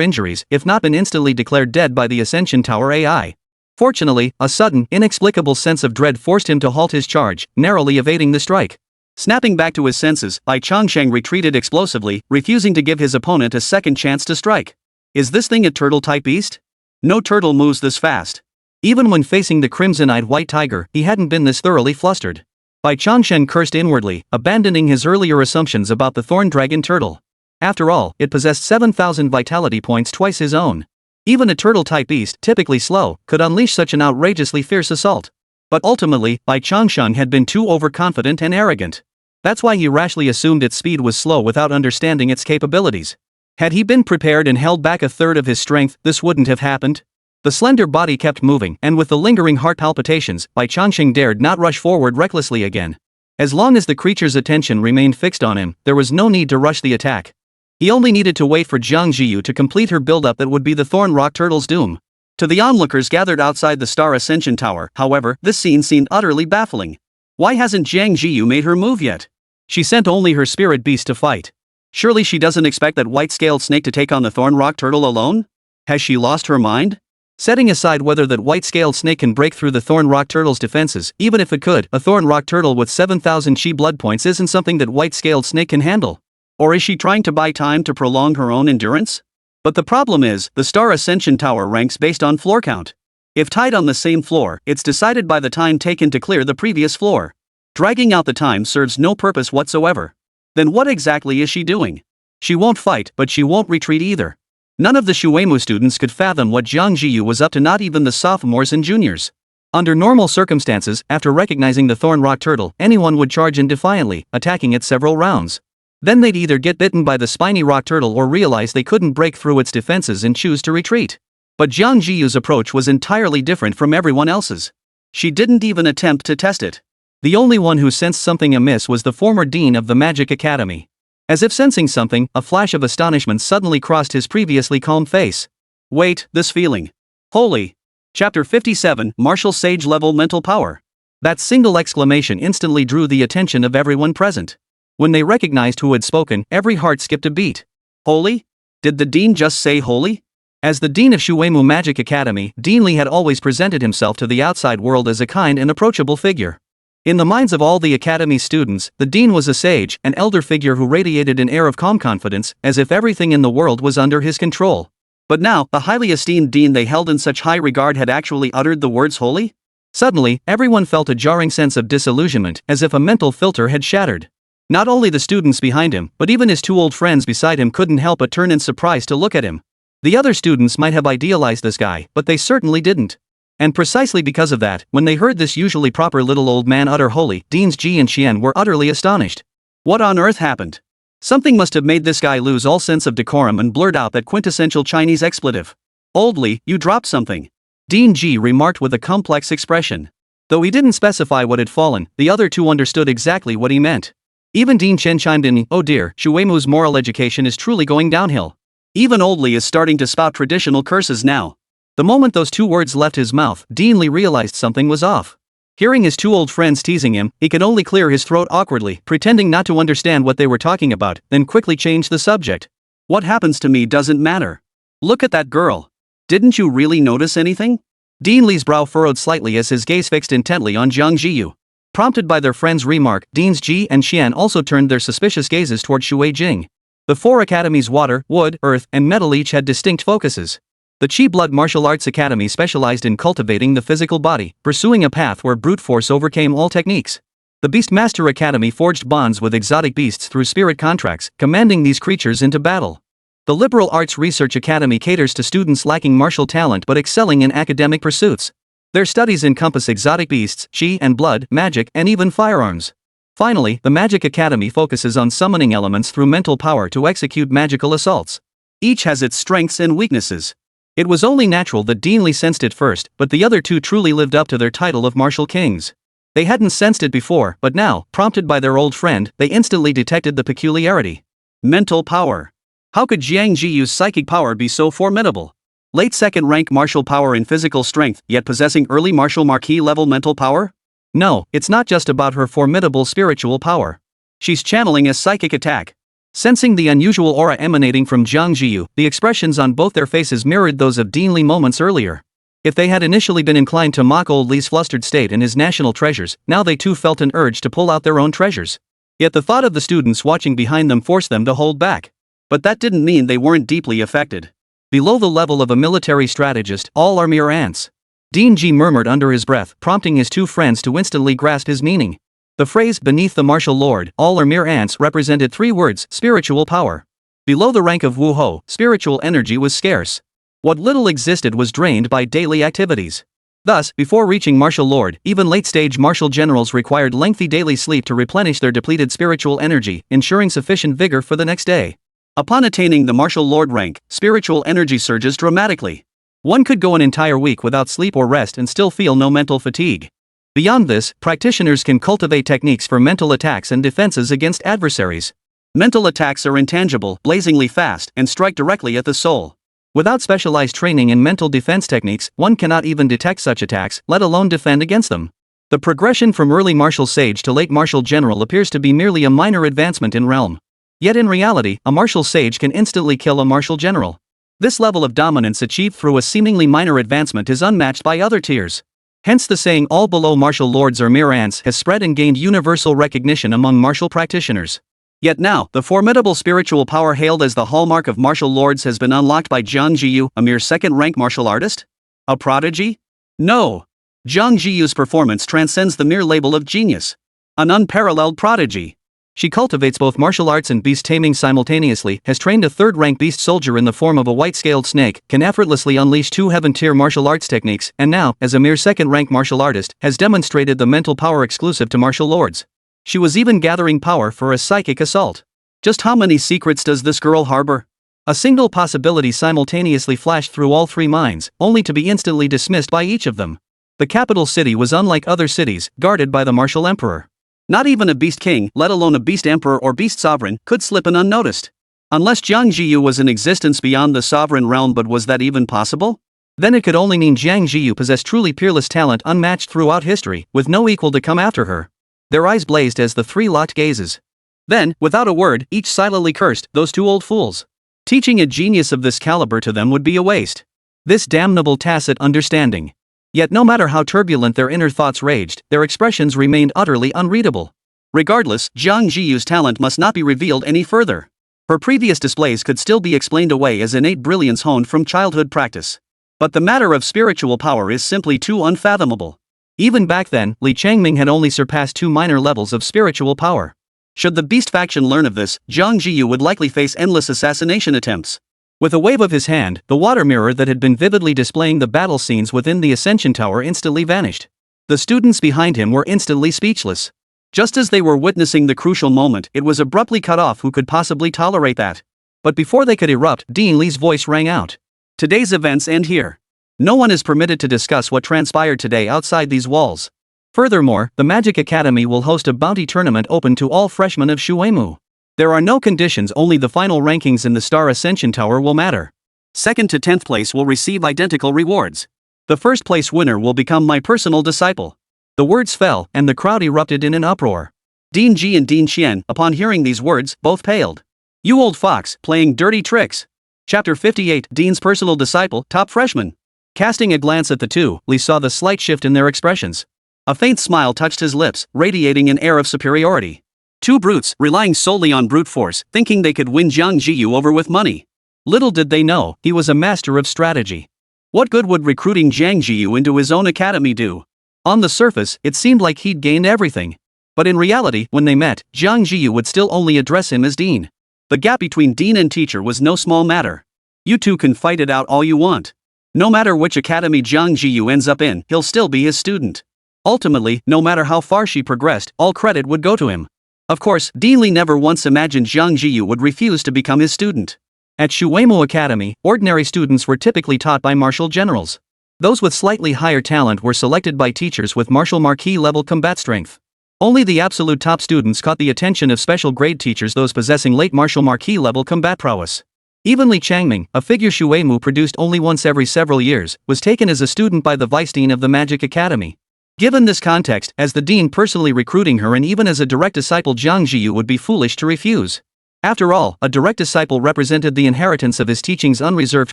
injuries, if not been instantly declared dead by the Ascension Tower AI. Fortunately, a sudden, inexplicable sense of dread forced him to halt his charge, narrowly evading the strike. Snapping back to his senses, Bai Changsheng retreated explosively, refusing to give his opponent a second chance to strike. Is this thing a turtle-type beast? No turtle moves this fast. Even when facing the crimson-eyed white tiger, he hadn't been this thoroughly flustered. Bai Changsheng cursed inwardly, abandoning his earlier assumptions about the Thorn Dragon Turtle. After all, it possessed 7,000 vitality points, twice his own. Even a turtle-type beast, typically slow, could unleash such an outrageously fierce assault. But ultimately, Bai Changsheng had been too overconfident and arrogant. That's why he rashly assumed its speed was slow without understanding its capabilities. Had he been prepared and held back a third of his strength, this wouldn't have happened. The slender body kept moving, and with the lingering heart palpitations, Bai Changsheng dared not rush forward recklessly again. As long as the creature's attention remained fixed on him, there was no need to rush the attack. He only needed to wait for Jiang Zhiyu to complete her build-up that would be the Thorn Rock Turtle's doom. To the onlookers gathered outside the Star Ascension Tower, however, this scene seemed utterly baffling. Why hasn't Jiang Zhiyu made her move yet? She sent only her spirit beast to fight. Surely she doesn't expect that white-scaled snake to take on the Thorn Rock Turtle alone? Has she lost her mind? Setting aside whether that white-scaled snake can break through the Thorn Rock Turtle's defenses, even if it could, a Thorn Rock Turtle with 7,000 chi blood points isn't something that white-scaled snake can handle. Or is she trying to buy time to prolong her own endurance? But the problem is, the Star Ascension Tower ranks based on floor count. If tied on the same floor, it's decided by the time taken to clear the previous floor. Dragging out the time serves no purpose whatsoever. Then what exactly is she doing? She won't fight, but she won't retreat either. None of the Shuemu students could fathom what Jiang Zhiyu was up to, not even the sophomores and juniors. Under normal circumstances, after recognizing the Thorn Rock Turtle, anyone would charge in defiantly, attacking it several rounds. Then they'd either get bitten by the spiny rock turtle or realize they couldn't break through its defenses and choose to retreat. But Jiang Zhiyu's approach was entirely different from everyone else's. She didn't even attempt to test it. The only one who sensed something amiss was the former dean of the Magic Academy. As if sensing something, a flash of astonishment suddenly crossed his previously calm face. Wait, this feeling. Holy. Chapter 57, Martial Sage Level Mental Power. That single exclamation instantly drew the attention of everyone present. When they recognized who had spoken, every heart skipped a beat. Holy? Did the dean just say holy? As the dean of Shuemu Magic Academy, Dean Li had always presented himself to the outside world as a kind and approachable figure. In the minds of all the academy's students, the dean was a sage, an elder figure who radiated an air of calm confidence, as if everything in the world was under his control. But now, the highly esteemed dean they held in such high regard had actually uttered the words holy? Suddenly, everyone felt a jarring sense of disillusionment, as if a mental filter had shattered. Not only the students behind him, but even his two old friends beside him couldn't help but turn in surprise to look at him. The other students might have idealized this guy, but they certainly didn't. And precisely because of that, when they heard this usually proper little old man utter holy, Deans Ji and Xian were utterly astonished. What on earth happened? Something must have made this guy lose all sense of decorum and blurt out that quintessential Chinese expletive. Old Li, you dropped something. Dean Ji remarked with a complex expression. Though he didn't specify what had fallen, the other two understood exactly what he meant. Even Dean Chen chimed in, oh dear, Shuemu's moral education is truly going downhill. Even Old Li is starting to spout traditional curses now. The moment those two words left his mouth, Dean Li realized something was off. Hearing his two old friends teasing him, he could only clear his throat awkwardly, pretending not to understand what they were talking about, then quickly change the subject. What happens to me doesn't matter. Look at that girl. Didn't you really notice anything? Dean Li's brow furrowed slightly as his gaze fixed intently on Jiang Zhiyu. Prompted by their friend's remark, Deans Ji and Xian also turned their suspicious gazes toward Shui Jing. The four academies water, wood, earth, and metal each had distinct focuses. The Qi Blood Martial Arts Academy specialized in cultivating the physical body, pursuing a path where brute force overcame all techniques. The Beastmaster Academy forged bonds with exotic beasts through spirit contracts, commanding these creatures into battle. The Liberal Arts Research Academy caters to students lacking martial talent but excelling in academic pursuits. Their studies encompass exotic beasts, qi and blood, magic, and even firearms. Finally, the Magic Academy focuses on summoning elements through mental power to execute magical assaults. Each has its strengths and weaknesses. It was only natural that Dean Li sensed it first, but the other two truly lived up to their title of martial kings. They hadn't sensed it before, but now, prompted by their old friend, they instantly detected the peculiarity. Mental power. How could Jiang Zhiyu's psychic power be so formidable? Late second-rank martial power in physical strength, yet possessing early martial marquis-level mental power? No, it's not just about her formidable spiritual power. She's channeling a psychic attack. Sensing the unusual aura emanating from Jiang Zhiyu, the expressions on both their faces mirrored those of Dean Li moments earlier. If they had initially been inclined to mock old Li's flustered state and his national treasures, now they too felt an urge to pull out their own treasures. Yet the thought of the students watching behind them forced them to hold back. But that didn't mean they weren't deeply affected. Below the level of a military strategist, all are mere ants. Dean Ji murmured under his breath, prompting his two friends to instantly grasp his meaning. The phrase, beneath the martial lord, all are mere ants, represented three words, spiritual power. Below the rank of Wu Ho, spiritual energy was scarce. What little existed was drained by daily activities. Thus, before reaching martial lord, even late-stage martial generals required lengthy daily sleep to replenish their depleted spiritual energy, ensuring sufficient vigor for the next day. Upon attaining the martial lord rank, spiritual energy surges dramatically. One could go an entire week without sleep or rest and still feel no mental fatigue. Beyond this, practitioners can cultivate techniques for mental attacks and defenses against adversaries. Mental attacks are intangible, blazingly fast, and strike directly at the soul. Without specialized training in mental defense techniques, one cannot even detect such attacks, let alone defend against them. The progression from early martial sage to late martial general appears to be merely a minor advancement in realm. Yet in reality, a martial sage can instantly kill a martial general. This level of dominance achieved through a seemingly minor advancement is unmatched by other tiers. Hence the saying all below martial lords are mere ants has spread and gained universal recognition among martial practitioners. Yet now, the formidable spiritual power hailed as the hallmark of martial lords has been unlocked by Jiang Zhiyu, a mere second-rank martial artist? A prodigy? No. Jiang Zhiyu's performance transcends the mere label of genius. An unparalleled prodigy. She cultivates both martial arts and beast taming simultaneously, has trained a third-rank beast soldier in the form of a white-scaled snake, can effortlessly unleash two heaven-tier martial arts techniques, and now, as a mere second-rank martial artist, has demonstrated the mental power exclusive to martial lords. She was even gathering power for a psychic assault. Just how many secrets does this girl harbor? A single possibility simultaneously flashed through all three minds, only to be instantly dismissed by each of them. The capital city was unlike other cities, guarded by the martial emperor. Not even a beast king, let alone a beast emperor or beast sovereign, could slip in unnoticed. Unless Jiang Zhiyu was in existence beyond the sovereign realm, but was that even possible? Then it could only mean Jiang Zhiyu possessed truly peerless talent unmatched throughout history, with no equal to come after her. Their eyes blazed as the three locked gazes. Then, without a word, each silently cursed, those two old fools. Teaching a genius of this caliber to them would be a waste. This damnable tacit understanding. Yet no matter how turbulent their inner thoughts raged, their expressions remained utterly unreadable. Regardless, Jiang Zhiyu's talent must not be revealed any further. Her previous displays could still be explained away as innate brilliance honed from childhood practice. But the matter of spiritual power is simply too unfathomable. Even back then, Li Changming had only surpassed 2 minor levels of spiritual power. Should the Beast faction learn of this, Jiang Zhiyu would likely face endless assassination attempts. With a wave of his hand, the water mirror that had been vividly displaying the battle scenes within the Ascension Tower instantly vanished. The students behind him were instantly speechless. Just as they were witnessing the crucial moment, it was abruptly cut off. Who could possibly tolerate that? But before they could erupt, Dean Li's voice rang out. Today's events end here. No one is permitted to discuss what transpired today outside these walls. Furthermore, the Magic Academy will host a bounty tournament open to all freshmen of Shuemu. There are no conditions, only the final rankings in the Star Ascension Tower will matter. 2nd to 10th place will receive identical rewards. The 1st place winner will become my personal disciple. The words fell, and the crowd erupted in an uproar. Dean Ji and Dean Xian, upon hearing these words, both paled. You old fox, playing dirty tricks. Chapter 58, Dean's personal disciple, top freshman. Casting a glance at the two, Li saw the slight shift in their expressions. A faint smile touched his lips, radiating an air of superiority. Two brutes, relying solely on brute force, thinking they could win Jiang Zhiyu over with money. Little did they know, he was a master of strategy. What good would recruiting Jiang Zhiyu into his own academy do? On the surface, it seemed like he'd gained everything. But in reality, when they met, Jiang Zhiyu would still only address him as Dean. The gap between Dean and teacher was no small matter. You two can fight it out all you want. No matter which academy Jiang Zhiyu ends up in, he'll still be his student. Ultimately, no matter how far she progressed, all credit would go to him. Of course, Dean Li never once imagined Jiang Zhiyu would refuse to become his student. At Shuemu Academy, ordinary students were typically taught by martial generals. Those with slightly higher talent were selected by teachers with martial marquis level combat strength. Only the absolute top students caught the attention of special grade teachers, those possessing late martial marquis level combat prowess. Even Li Changming, a figure Shuemu produced only once every several years, was taken as a student by the vice dean of the Magic Academy. Given this context, as the dean personally recruiting her and even as a direct disciple, Jiang Zhiyu would be foolish to refuse. After all, a direct disciple represented the inheritance of his teaching's unreserved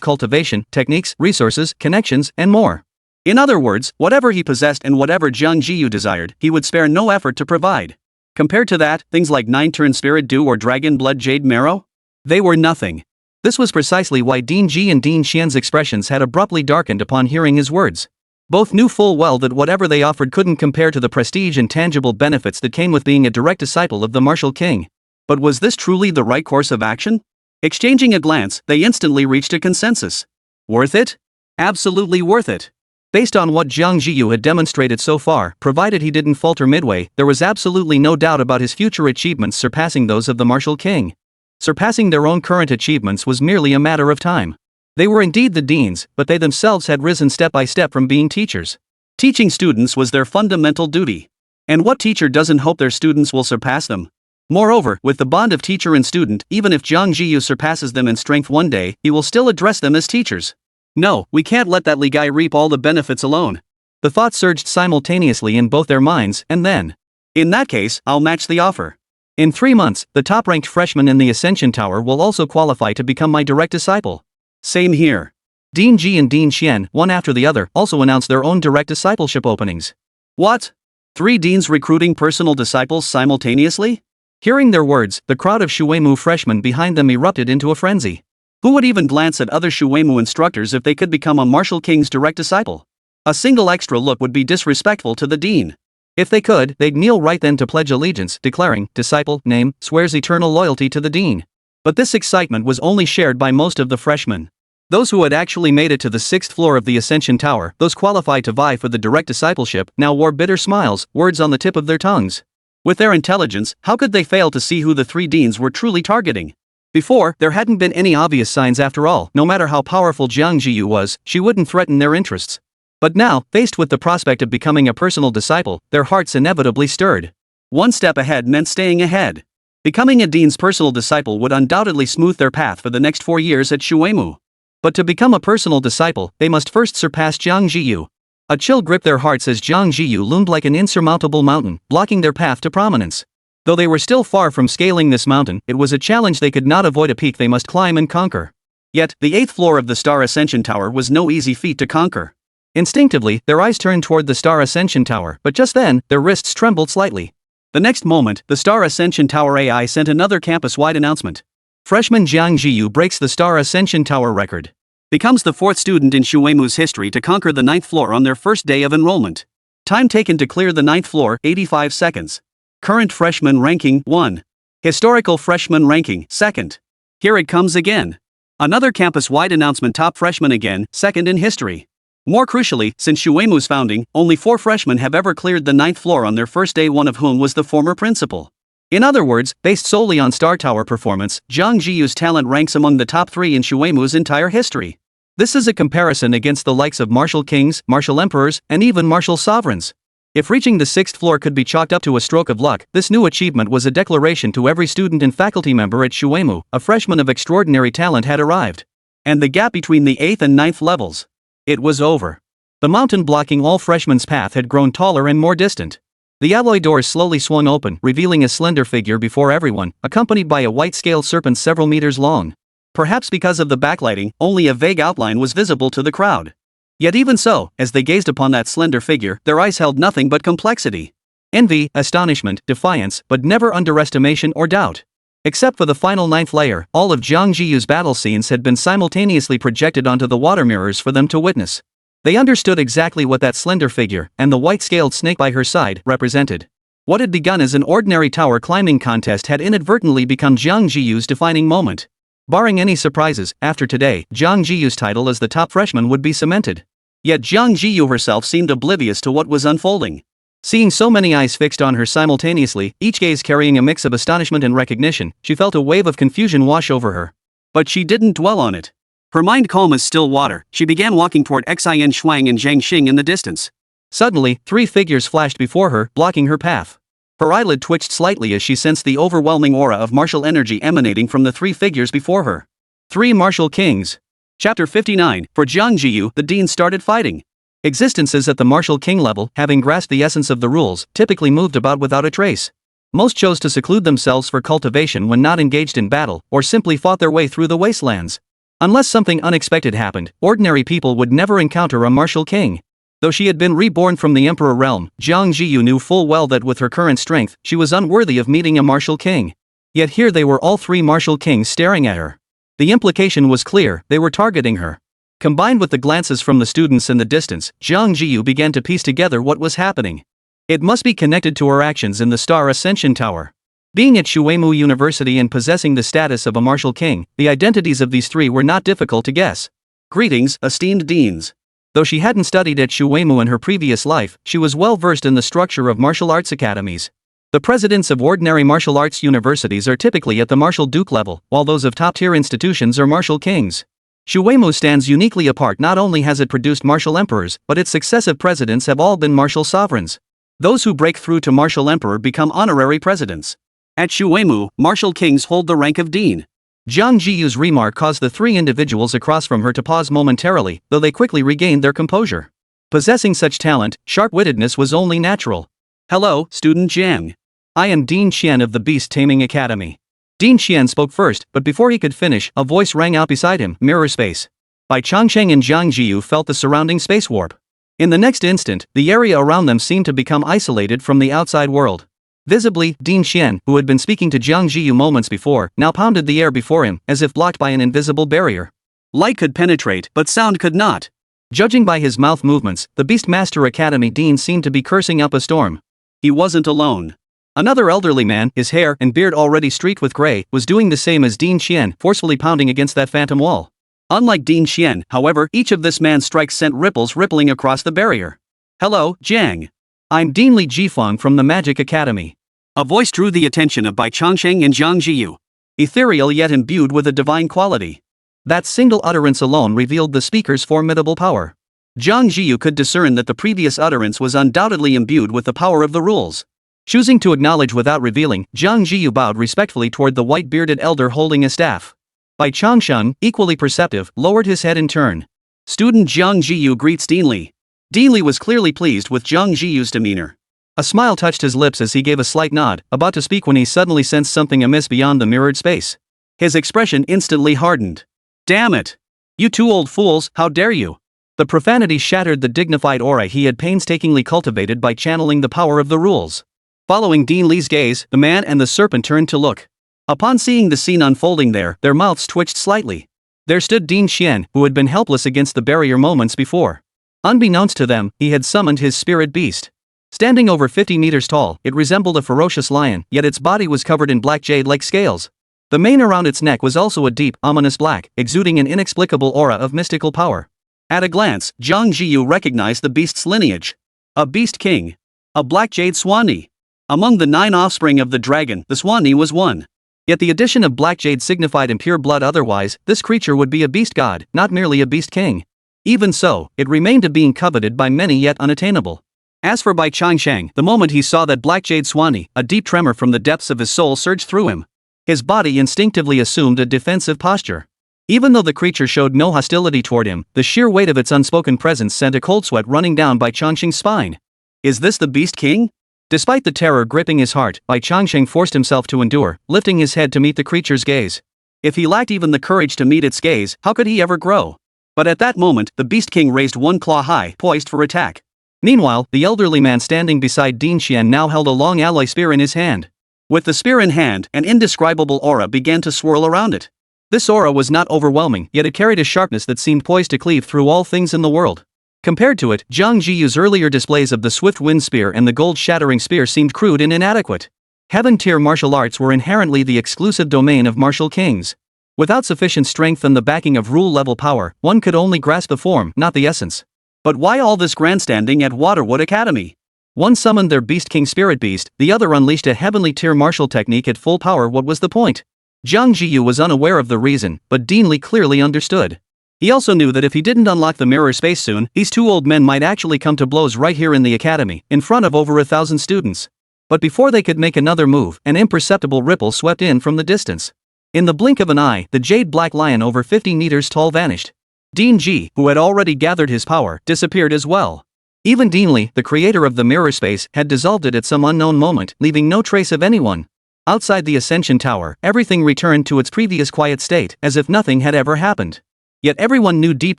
cultivation, techniques, resources, connections, and more. In other words, whatever he possessed and whatever Jiang Zhiyu desired, he would spare no effort to provide. Compared to that, things like 9-turn spirit dew or dragon blood jade marrow? They were nothing. This was precisely why Dean Ji and Dean Xian's expressions had abruptly darkened upon hearing his words. Both knew full well that whatever they offered couldn't compare to the prestige and tangible benefits that came with being a direct disciple of the martial king. But was this truly the right course of action? Exchanging a glance, they instantly reached a consensus. Worth it? Absolutely worth it. Based on what Jiang Zhiyu had demonstrated so far, provided he didn't falter midway, there was absolutely no doubt about his future achievements surpassing those of the martial king. Surpassing their own current achievements was merely a matter of time. They were indeed the deans, but they themselves had risen step by step from being teachers. Teaching students was their fundamental duty. And what teacher doesn't hope their students will surpass them? Moreover, with the bond of teacher and student, even if Jiang Zhiyu surpasses them in strength one day, he will still address them as teachers. No, we can't let that Li guy reap all the benefits alone. The thought surged simultaneously in both their minds, and then. In that case, I'll match the offer. In 3 months, the top-ranked freshman in the Ascension Tower will also qualify to become my direct disciple. Same here. Dean Ji and Dean Xian, one after the other, also announced their own direct discipleship openings. What? 3 deans recruiting personal disciples simultaneously? Hearing their words, the crowd of Shuemu freshmen behind them erupted into a frenzy. Who would even glance at other Shuemu instructors if they could become a martial king's direct disciple? A single extra look would be disrespectful to the dean. If they could, they'd kneel right then to pledge allegiance, declaring, disciple, name, swears eternal loyalty to the dean. But this excitement was only shared by most of the freshmen. Those who had actually made it to the 6th floor of the Ascension Tower, those qualified to vie for the direct discipleship, now wore bitter smiles, words on the tip of their tongues. With their intelligence, how could they fail to see who the 3 deans were truly targeting? Before, there hadn't been any obvious signs after all. No matter how powerful Jiang Zhiyu was, she wouldn't threaten their interests. But now, faced with the prospect of becoming a personal disciple, their hearts inevitably stirred. One step ahead meant staying ahead. Becoming a dean's personal disciple would undoubtedly smooth their path for the next 4 years at Shuemu. But to become a personal disciple, they must first surpass Jiang Zhiyu. A chill gripped their hearts as Jiang Zhiyu loomed like an insurmountable mountain, blocking their path to prominence. Though they were still far from scaling this mountain, it was a challenge they could not avoid, a peak they must climb and conquer. Yet, the 8th floor of the Star Ascension Tower was no easy feat to conquer. Instinctively, their eyes turned toward the Star Ascension Tower, but just then, their wrists trembled slightly. The next moment, the Star Ascension Tower AI sent another campus-wide announcement. Freshman Jiang Zhiyu breaks the Star Ascension Tower record. Becomes the 4th student in Shuemu's history to conquer the 9th floor on their first day of enrollment. Time taken to clear the 9th floor, 85 seconds. Current freshman ranking, 1. Historical freshman ranking, 2nd. Here it comes again. Another campus-wide announcement, top freshman again, 2nd in history. More crucially, since Shuemu's founding, only 4 freshmen have ever cleared the 9th floor on their first day, one of whom was the former principal. In other words, based solely on Star Tower performance, Jiang Zhiyu's talent ranks among the top 3 in Shuemu's entire history. This is a comparison against the likes of martial kings, martial emperors, and even martial sovereigns. If reaching the 6th floor could be chalked up to a stroke of luck, this new achievement was a declaration to every student and faculty member at Shuemu: a freshman of extraordinary talent had arrived. And the gap between the 8th and 9th levels. It was over. The mountain blocking all freshmen''s path had grown taller and more distant. The alloy doors slowly swung open, revealing a slender figure before everyone, accompanied by a white-scaled serpent several meters long. Perhaps because of the backlighting, only a vague outline was visible to the crowd. Yet even so, as they gazed upon that slender figure, their eyes held nothing but complexity. Envy, astonishment, defiance, but never underestimation or doubt. Except for the final 9th layer, all of Jiang Zhiyu's battle scenes had been simultaneously projected onto the water mirrors for them to witness. They understood exactly what that slender figure, and the white-scaled snake by her side, represented. What had begun as an ordinary tower climbing contest had inadvertently become Jiang Zhiyu's defining moment. Barring any surprises, after today, Jiang Zhiyu's title as the top freshman would be cemented. Yet Jiang Zhiyu herself seemed oblivious to what was unfolding. Seeing so many eyes fixed on her simultaneously, each gaze carrying a mix of astonishment and recognition, she felt a wave of confusion wash over her. But she didn't dwell on it. Her mind calm as still water, she began walking toward Xin Shuang and Zhang Xing in the distance. Suddenly, 3 figures flashed before her, blocking her path. Her eyelid twitched slightly as she sensed the overwhelming aura of martial energy emanating from the 3 figures before her. 3 martial kings. Chapter 59, for Jiang Zhiyu, the dean started fighting. Existences at the martial king level, having grasped the essence of the rules, typically moved about without a trace. Most chose to seclude themselves for cultivation when not engaged in battle, or simply fought their way through the wastelands. Unless something unexpected happened, ordinary people would never encounter a martial king. Though she had been reborn from the emperor realm, Jiang Zhiyu knew full well that with her current strength, she was unworthy of meeting a martial king. Yet here they were, all 3 martial kings staring at her. The implication was clear, they were targeting her. Combined with the glances from the students in the distance, Jiang Zhiyu began to piece together what was happening. It must be connected to her actions in the Star Ascension Tower. Being at Shuemu University and possessing the status of a martial king, the identities of these 3 were not difficult to guess. Greetings, esteemed deans. Though she hadn't studied at Shuemu in her previous life, she was well versed in the structure of martial arts academies. The presidents of ordinary martial arts universities are typically at the martial duke level, while those of top-tier institutions are martial kings. Shuemu stands uniquely apart. Not only has it produced martial emperors, but its successive presidents have all been martial sovereigns. Those who break through to martial emperor become honorary presidents. At Shuemu, martial kings hold the rank of dean. Jiang Zhiyu's remark caused the 3 individuals across from her to pause momentarily, though they quickly regained their composure. Possessing such talent, sharp-wittedness was only natural. Hello, student Jiang. I am Dean Qian of the Beast Taming Academy. Dean Qian spoke first, but before he could finish, a voice rang out beside him, mirror space. Bai Changsheng and Jiang Zhiyu felt the surrounding space warp. In the next instant, the area around them seemed to become isolated from the outside world. Visibly, Dean Qian, who had been speaking to Jiang Zhiyu moments before, now pounded the air before him, as if blocked by an invisible barrier. Light could penetrate, but sound could not. Judging by his mouth movements, the Beastmaster Academy dean seemed to be cursing up a storm. He wasn't alone. Another elderly man, his hair and beard already streaked with gray, was doing the same as Dean Qian, forcefully pounding against that phantom wall. Unlike Dean Qian, however, each of this man's strikes sent ripples rippling across the barrier. Hello, Jiang. I'm Dean Li Jifang from the Magic Academy. A voice drew the attention of Bai Changsheng and Jiang Zhiyu. Ethereal yet imbued with a divine quality. That single utterance alone revealed the speaker's formidable power. Jiang Zhiyu could discern that the previous utterance was undoubtedly imbued with the power of the rules. Choosing to acknowledge without revealing, Jiang Zhiyu bowed respectfully toward the white-bearded elder holding a staff. Bai Changsheng, equally perceptive, lowered his head in turn. Student Jiang Zhiyu greets Dean Li. Dean Li was clearly pleased with Jiang Zhiyu's demeanor. A smile touched his lips as he gave a slight nod, about to speak when he suddenly sensed something amiss beyond the mirrored space. His expression instantly hardened. Damn it! You two old fools, how dare you! The profanity shattered the dignified aura he had painstakingly cultivated by channeling the power of the rules. Following Dean Li's gaze, the man and the serpent turned to look. Upon seeing the scene unfolding there, their mouths twitched slightly. There stood Dean Xian, who had been helpless against the barrier moments before. Unbeknownst to them, he had summoned his spirit beast. Standing over 50 meters tall, it resembled a ferocious lion, yet its body was covered in black jade-like scales. The mane around its neck was also a deep, ominous black, exuding an inexplicable aura of mystical power. At a glance, Jiang Zhiyu recognized the beast's lineage. A beast king. A black jade swanee. Among the 9 offspring of the dragon, the swanee was one. Yet the addition of black jade signified impure blood, otherwise, this creature would be a beast god, not merely a beast king. Even so, it remained a being coveted by many yet unattainable. As for Bai Changsheng, the moment he saw that black jade swanee, a deep tremor from the depths of his soul surged through him. His body instinctively assumed a defensive posture. Even though the creature showed no hostility toward him, the sheer weight of its unspoken presence sent a cold sweat running down Bai Changsheng's spine. Is this the beast king? Despite the terror gripping his heart, Bai Changsheng forced himself to endure, lifting his head to meet the creature's gaze. If he lacked even the courage to meet its gaze, how could he ever grow? But at that moment, the beast king raised one claw high, poised for attack. Meanwhile, the elderly man standing beside Dean Xian now held a long alloy spear in his hand. With the spear in hand, an indescribable aura began to swirl around it. This aura was not overwhelming, yet it carried a sharpness that seemed poised to cleave through all things in the world. Compared to it, Jiang Zhiyu's earlier displays of the swift wind spear and the gold-shattering spear seemed crude and inadequate. Heaven-tier martial arts were inherently the exclusive domain of martial kings. Without sufficient strength and the backing of rule-level power, one could only grasp the form, not the essence. But why all this grandstanding at Waterwood Academy? One summoned their Beast King Spirit Beast, the other unleashed a heavenly tier martial technique at full power. What was the point? Jiang Zhiyu was unaware of the reason, but Dean Li clearly understood. He also knew that if he didn't unlock the mirror space soon, these two old men might actually come to blows right here in the academy, in front of over 1,000 students. But before they could make another move, an imperceptible ripple swept in from the distance. In the blink of an eye, the jade black lion over 50 meters tall vanished. Dean Ji, who had already gathered his power, disappeared as well. Even Dean Li, the creator of the mirror space, had dissolved it at some unknown moment, leaving no trace of anyone. Outside the Ascension Tower, everything returned to its previous quiet state, as if nothing had ever happened. Yet everyone knew deep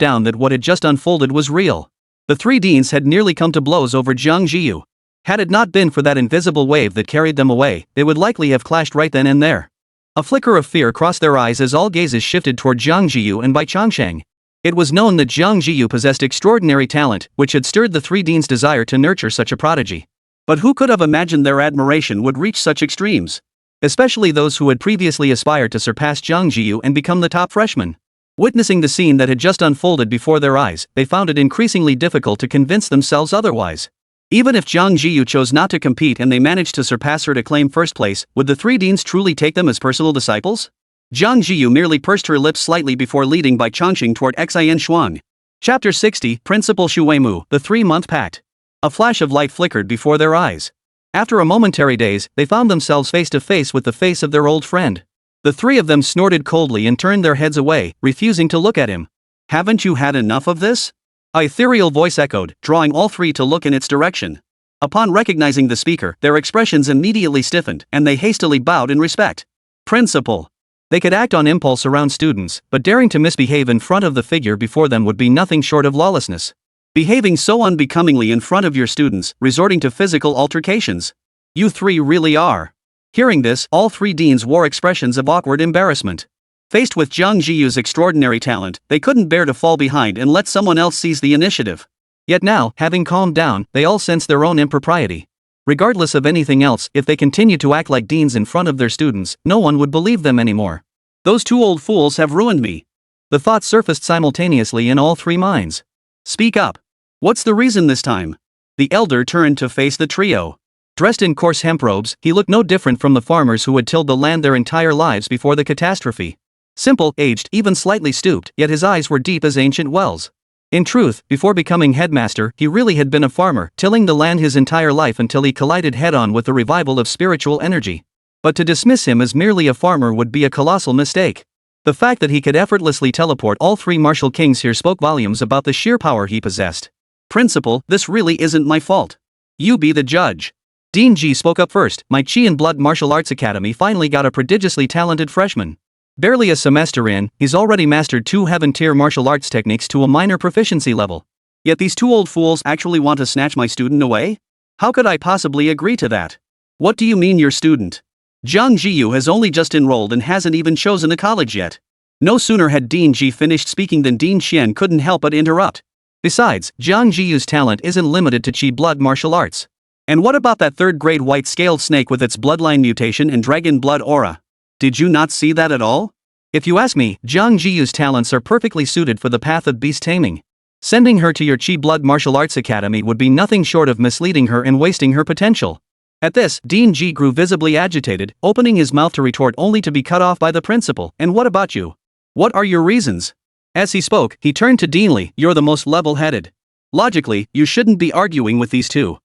down that what had just unfolded was real. The three deans had nearly come to blows over Jiang Zhiyu. Had it not been for that invisible wave that carried them away, they would likely have clashed right then and there. A flicker of fear crossed their eyes as all gazes shifted toward Jiang Zhiyu and Bai Changsheng. It was known that Jiang Zhiyu possessed extraordinary talent, which had stirred the three deans' desire to nurture such a prodigy. But who could have imagined their admiration would reach such extremes? Especially those who had previously aspired to surpass Jiang Zhiyu and become the top freshman. Witnessing the scene that had just unfolded before their eyes, they found it increasingly difficult to convince themselves otherwise. Even if Jiang Zhiyu chose not to compete and they managed to surpass her to claim first place, would the three deans truly take them as personal disciples? Jiang Zhiyu merely pursed her lips slightly before leading Bai Changsheng toward Xian Shuang. Chapter 60, Principal Shuimu, the 3-month pact. A flash of light flickered before their eyes. After a momentary daze, they found themselves face to face with the face of their old friend. The three of them snorted coldly and turned their heads away, refusing to look at him. Haven't you had enough of this? A ethereal voice echoed, drawing all three to look in its direction. Upon recognizing the speaker, their expressions immediately stiffened, and they hastily bowed in respect. Principal. They could act on impulse around students, but daring to misbehave in front of the figure before them would be nothing short of lawlessness. Behaving so unbecomingly in front of your students, resorting to physical altercations. You three really are. Hearing this, all three deans wore expressions of awkward embarrassment. Faced with Jiang Zhiyu's extraordinary talent, they couldn't bear to fall behind and let someone else seize the initiative. Yet now, having calmed down, they all sensed their own impropriety. Regardless of anything else, if they continued to act like deans in front of their students, no one would believe them anymore. Those two old fools have ruined me. The thought surfaced simultaneously in all three minds. Speak up. What's the reason this time? The elder turned to face the trio. Dressed in coarse hemp robes, he looked no different from the farmers who had tilled the land their entire lives before the catastrophe. Simple, aged, even slightly stooped, yet his eyes were deep as ancient wells. In truth, before becoming headmaster, he really had been a farmer, tilling the land his entire life until he collided head-on with the revival of spiritual energy. But to dismiss him as merely a farmer would be a colossal mistake. The fact that he could effortlessly teleport all three martial kings here spoke volumes about the sheer power he possessed. Principal, this really isn't my fault. You be the judge. Dean Ji spoke up first. My Chi and Blood Martial Arts Academy finally got a prodigiously talented freshman. Barely a semester in, he's already mastered 2 heaven-tier martial arts techniques to a minor proficiency level. Yet these 2 old fools actually want to snatch my student away? How could I possibly agree to that? What do you mean your student? Jiang Zhiyu has only just enrolled and hasn't even chosen a college yet. No sooner had Dean Ji finished speaking than Dean Xian couldn't help but interrupt. Besides, Jiang Zhiyu's talent isn't limited to Chi blood martial arts. And what about that 3rd-grade white-scaled snake with its bloodline mutation and dragon blood aura? Did you not see that at all? If you ask me, Jiang Zhiyu's talents are perfectly suited for the path of beast taming. Sending her to your Chi blood martial arts academy would be nothing short of misleading her and wasting her potential. At this, Dean Ji grew visibly agitated, opening his mouth to retort only to be cut off by the principal. And what about you? What are your reasons? As he spoke, he turned to Dean Li. You're the most level-headed. Logically, you shouldn't be arguing with these two.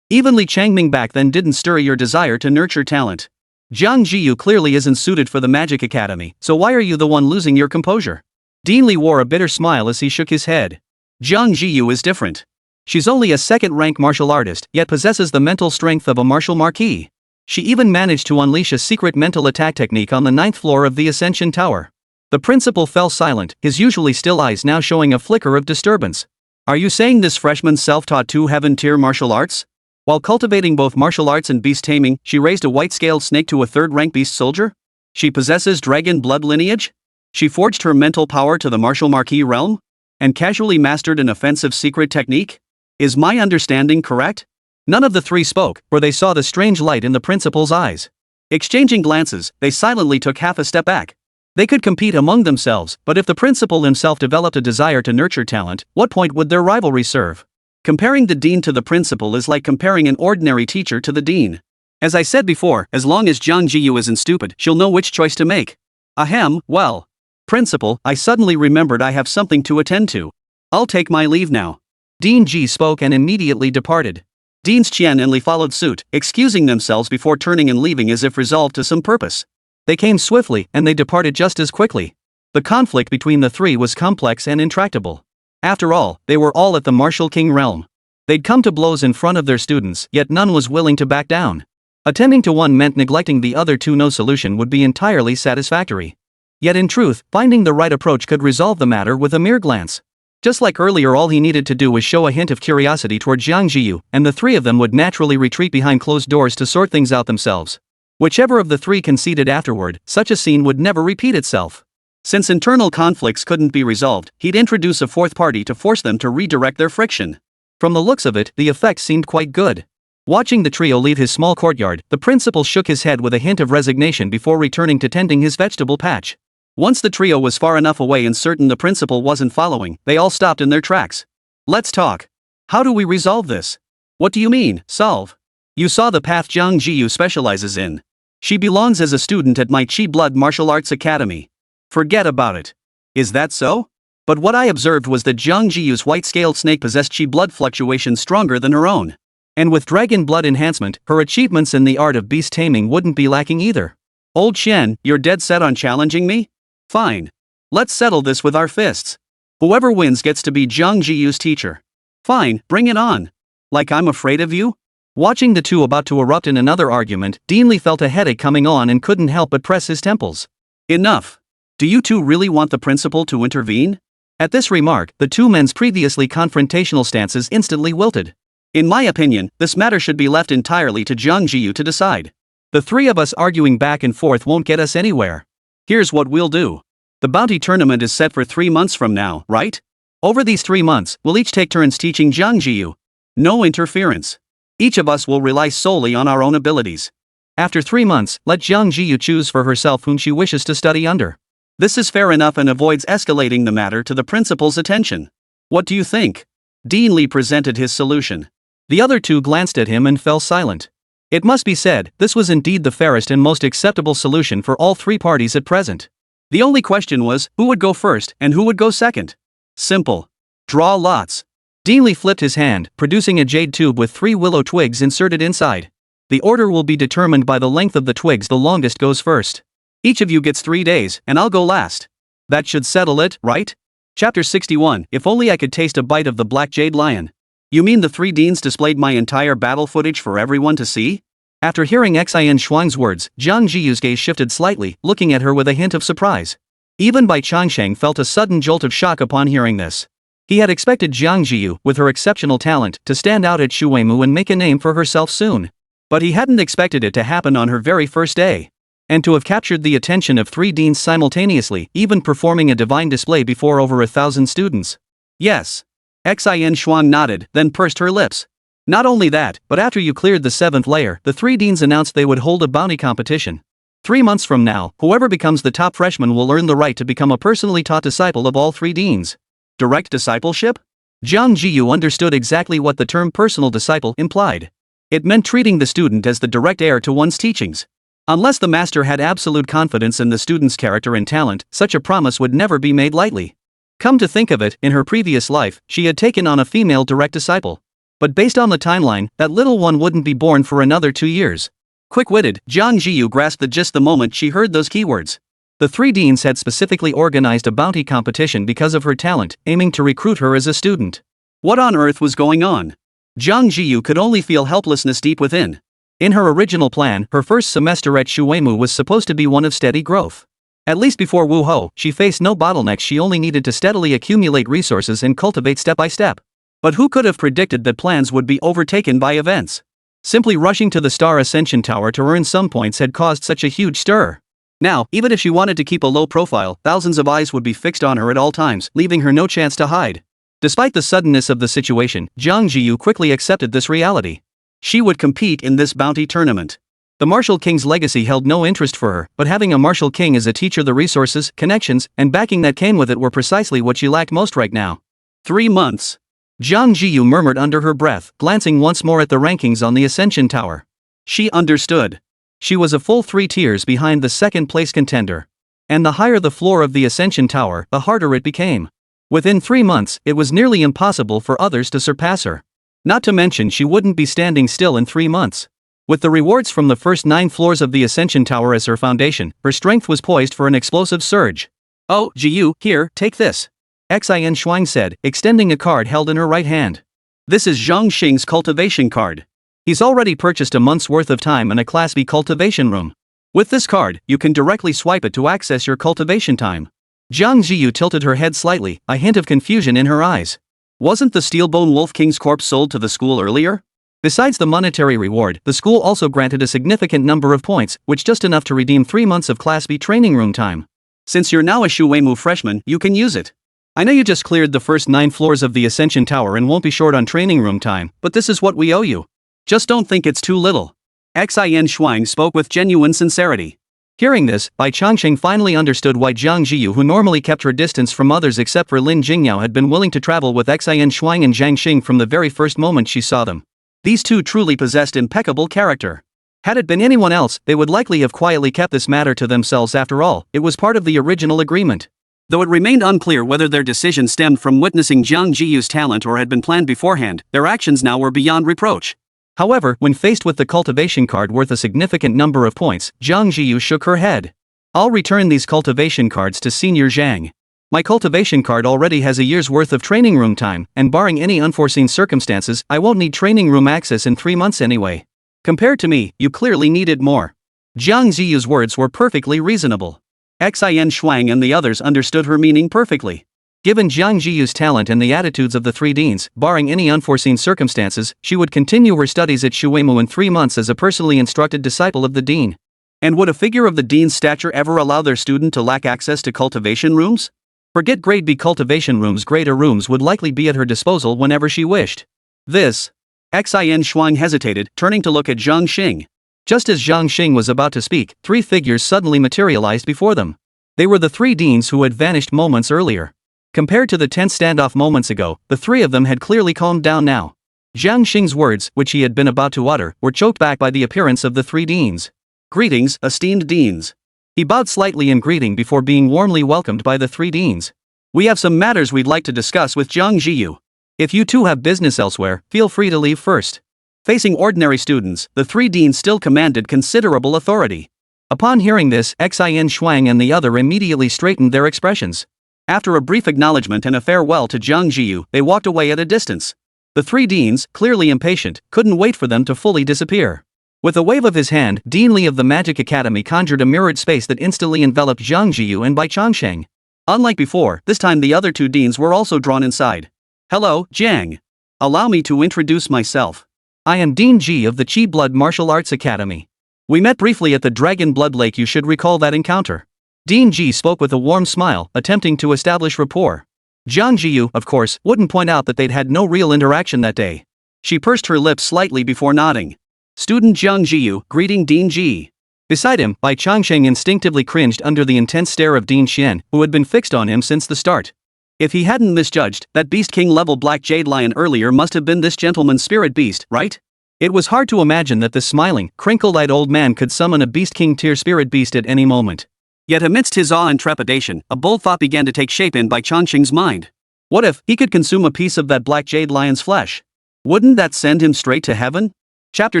Even Li Changming back then didn't stir your desire to nurture talent. Jiang Zhiyu clearly isn't suited for the Magic Academy, so why are you the one losing your composure? Dean Li wore a bitter smile as he shook his head. Jiang Zhiyu is different. She's only a 2nd-rank martial artist, yet possesses the mental strength of a martial marquis. She even managed to unleash a secret mental attack technique on the 9th floor of the Ascension Tower. The principal fell silent, his usually still eyes now showing a flicker of disturbance. Are you saying this freshman self-taught 2 heaven-tier martial arts? While cultivating both martial arts and beast taming, she raised a white-scaled snake to a 3rd-rank beast soldier? She possesses dragon blood lineage? She forged her mental power to the martial marquis realm? And casually mastered an offensive secret technique? Is my understanding correct? None of the 3 spoke, for they saw the strange light in the principal's eyes. Exchanging glances, they silently took half a step back. They could compete among themselves, but if the principal himself developed a desire to nurture talent, what point would their rivalry serve? Comparing the dean to the principal is like comparing an ordinary teacher to the dean. As I said before, as long as Jiang Zhiyu isn't stupid, she'll know which choice to make. Ahem, well. Principal, I suddenly remembered I have something to attend to. I'll take my leave now. Dean Ji spoke and immediately departed. Deans Qian and Li followed suit, excusing themselves before turning and leaving as if resolved to some purpose. They came swiftly, and they departed just as quickly. The conflict between the 3 was complex and intractable. After all, they were all at the martial king realm. They'd come to blows in front of their students, yet none was willing to back down. Attending to one meant neglecting the other 2. No solution would be entirely satisfactory. Yet in truth, finding the right approach could resolve the matter with a mere glance. Just like earlier, all he needed to do was show a hint of curiosity toward Jiang Zhiyu, and the 3 of them would naturally retreat behind closed doors to sort things out themselves. Whichever of the 3 conceded afterward, such a scene would never repeat itself. Since internal conflicts couldn't be resolved, he'd introduce a 4th party to force them to redirect their friction. From the looks of it, the effect seemed quite good. Watching the trio leave his small courtyard, the principal shook his head with a hint of resignation before returning to tending his vegetable patch. Once the trio was far enough away and certain the principal wasn't following, they all stopped in their tracks. Let's talk. How do we resolve this? What do you mean, solve? You saw the path Jiang Zhiyu specializes in. She belongs as a student at my Chi Blood Martial Arts Academy. Forget about it. Is that so? But what I observed was that Jiang Zhiyu's white-scaled snake possessed Chi blood fluctuation stronger than her own. And with dragon blood enhancement, her achievements in the art of beast taming wouldn't be lacking either. Old Shen, you're dead set on challenging me? Fine. Let's settle this with our fists. Whoever wins gets to be Jiang Zhiyu's teacher. Fine, bring it on. Like I'm afraid of you? Watching the 2 about to erupt in another argument, Dean Li felt a headache coming on and couldn't help but press his temples. Enough. Do you 2 really want the principal to intervene? At this remark, the 2 men's previously confrontational stances instantly wilted. In my opinion, this matter should be left entirely to Jiang Zhiyu to decide. The 3 of us arguing back and forth won't get us anywhere. Here's what we'll do. The bounty tournament is set for 3 months from now, right? Over these 3 months, we'll each take turns teaching Jiang Zhiyu. No interference. Each of us will rely solely on our own abilities. After 3 months, let Jiang Zhiyu choose for herself whom she wishes to study under. This is fair enough and avoids escalating the matter to the principal's attention. What do you think? Dean Li presented his solution. The other 2 glanced at him and fell silent. It must be said, this was indeed the fairest and most acceptable solution for all 3 parties at present. The only question was, who would go first and who would go second? Simple. Draw lots. Dean Li flipped his hand, producing a jade tube with 3 willow twigs inserted inside. The order will be determined by the length of the twigs. The longest goes first. Each of you gets 3 days, and I'll go last. That should settle it, right? Chapter 61, If only I could taste a bite of the black jade lion. You mean the 3 deans displayed my entire battle footage for everyone to see? After hearing Xin Shuang's words, Jiang Zhiyu's gaze shifted slightly, looking at her with a hint of surprise. Even Bai Changsheng felt a sudden jolt of shock upon hearing this. He had expected Jiang Zhiyu, with her exceptional talent, to stand out at Shuweimu and make a name for herself soon. But he hadn't expected it to happen on her very first day. And to have captured the attention of 3 deans simultaneously, even performing a divine display before over 1,000 students. Yes. Xin Shuang nodded, then pursed her lips. Not only that, but after you cleared the 7th layer, the 3 deans announced they would hold a bounty competition. 3 months from now, whoever becomes the top freshman will earn the right to become a personally taught disciple of all 3 deans. Direct discipleship? Jiang Zhiyu understood exactly what the term personal disciple implied. It meant treating the student as the direct heir to one's teachings. Unless the master had absolute confidence in the student's character and talent, such a promise would never be made lightly. Come to think of it, in her previous life, she had taken on a female direct disciple. But based on the timeline, that little one wouldn't be born for another 2 years. Quick-witted, Jiang Zhiyu grasped the gist the moment she heard those keywords. The 3 deans had specifically organized a bounty competition because of her talent, aiming to recruit her as a student. What on earth was going on? Jiang Zhiyu could only feel helplessness deep within. In her original plan, her first semester at Shuweimu was supposed to be one of steady growth. At least before Wuhou, she faced no bottlenecks. She only needed to steadily accumulate resources and cultivate step by step. But who could have predicted that plans would be overtaken by events? Simply rushing to the Star Ascension Tower to earn some points had caused such a huge stir. Now, even if she wanted to keep a low profile, thousands of eyes would be fixed on her at all times, leaving her no chance to hide. Despite the suddenness of the situation, Jiang Zhiyu quickly accepted this reality. She would compete in this bounty tournament. The Martial King's legacy held no interest for her, but having a Martial King as a teacher, the resources, connections, and backing that came with it were precisely what she lacked most right now. 3 months. Jiang Zhiyu murmured under her breath, glancing once more at the rankings on the Ascension Tower. She understood. She was a full 3 tiers behind the second-place contender. And the higher the floor of the Ascension Tower, the harder it became. Within 3 months, it was nearly impossible for others to surpass her. Not to mention she wouldn't be standing still in 3 months. With the rewards from the first 9 floors of the Ascension Tower as her foundation, her strength was poised for an explosive surge. "Oh, Zhiyu, here, take this," Xin Shuang said, extending a card held in her right hand. "This is Zhang Xing's cultivation card. He's already purchased a month's worth of time in a Class B cultivation room. With this card, you can directly swipe it to access your cultivation time." Jiang Zhiyu tilted her head slightly, a hint of confusion in her eyes. Wasn't the Steelbone Wolf King's corpse sold to the school earlier? Besides the monetary reward, the school also granted a significant number of points, which just enough to redeem 3 months of Class B training room time. Since you're now a Shuweimu freshman, you can use it. I know you just cleared the first 9 floors of the Ascension Tower and won't be short on training room time, but this is what we owe you. Just don't think it's too little. Xin Shuang spoke with genuine sincerity. Hearing this, Bai Changsheng finally understood why Jiang Zhiyu, who normally kept her distance from others except for Lin Jingyao, had been willing to travel with Xin Shuang and Zhang Xing from the very first moment she saw them. These two truly possessed impeccable character. Had it been anyone else, they would likely have quietly kept this matter to themselves. After all, it was part of the original agreement. Though it remained unclear whether their decision stemmed from witnessing Jiang Zhiyu's talent or had been planned beforehand, their actions now were beyond reproach. However, when faced with the cultivation card worth a significant number of points, Jiang Zhiyu shook her head. "I'll return these cultivation cards to Senior Zhang. My cultivation card already has a year's worth of training room time, and barring any unforeseen circumstances, I won't need training room access in 3 months anyway. Compared to me, you clearly needed more." Jiang Zhiyu's words were perfectly reasonable. Xin Shuang and the others understood her meaning perfectly. Given Jiang Zhiyu's talent and the attitudes of the 3 deans, barring any unforeseen circumstances, she would continue her studies at Shuweimu in 3 months as a personally instructed disciple of the dean. And would a figure of the dean's stature ever allow their student to lack access to cultivation rooms? Forget grade B cultivation rooms, greater rooms would likely be at her disposal whenever she wished. This. Xin Shuang hesitated, turning to look at Zhang Xing. Just as Zhang Xing was about to speak, 3 figures suddenly materialized before them. They were the 3 deans who had vanished moments earlier. Compared to the tense standoff moments ago, the 3 of them had clearly calmed down now. Zhang Xing's words, which he had been about to utter, were choked back by the appearance of the 3 deans. "Greetings, esteemed deans." He bowed slightly in greeting before being warmly welcomed by the 3 deans. "We have some matters we'd like to discuss with Jiang Zhiyu. If you two have business elsewhere, feel free to leave first." Facing ordinary students, the 3 deans still commanded considerable authority. Upon hearing this, Xin Shuang and the other immediately straightened their expressions. After a brief acknowledgement and a farewell to Jiang Zhiyu, they walked away at a distance. The 3 deans, clearly impatient, couldn't wait for them to fully disappear. With a wave of his hand, Dean Li of the Magic Academy conjured a mirrored space that instantly enveloped Jiang Zhiyu and Bai Changsheng. Unlike before, this time the other two deans were also drawn inside. Hello, Jiang. Allow me to introduce myself. I am Dean Ji of the Qi Blood Martial Arts Academy. We met briefly at the Dragon Blood Lake. You should recall that encounter. Dean Ji spoke with a warm smile, attempting to establish rapport. Jiang Zhiyu, of course, wouldn't point out that they'd had no real interaction that day. She pursed her lips slightly before nodding. Student Jiang Zhiyu, greeting Dean Ji. Beside him, Bai Changsheng instinctively cringed under the intense stare of Dean Xian, who had been fixed on him since the start. If he hadn't misjudged, that Beast King level Black Jade Lion earlier must have been this gentleman's spirit beast, right? It was hard to imagine that this smiling, crinkle-eyed old man could summon a Beast King tier spirit beast at any moment. Yet amidst his awe and trepidation, a bold thought began to take shape in Bai Changsheng's mind. What if he could consume a piece of that Black Jade Lion's flesh? Wouldn't that send him straight to heaven? Chapter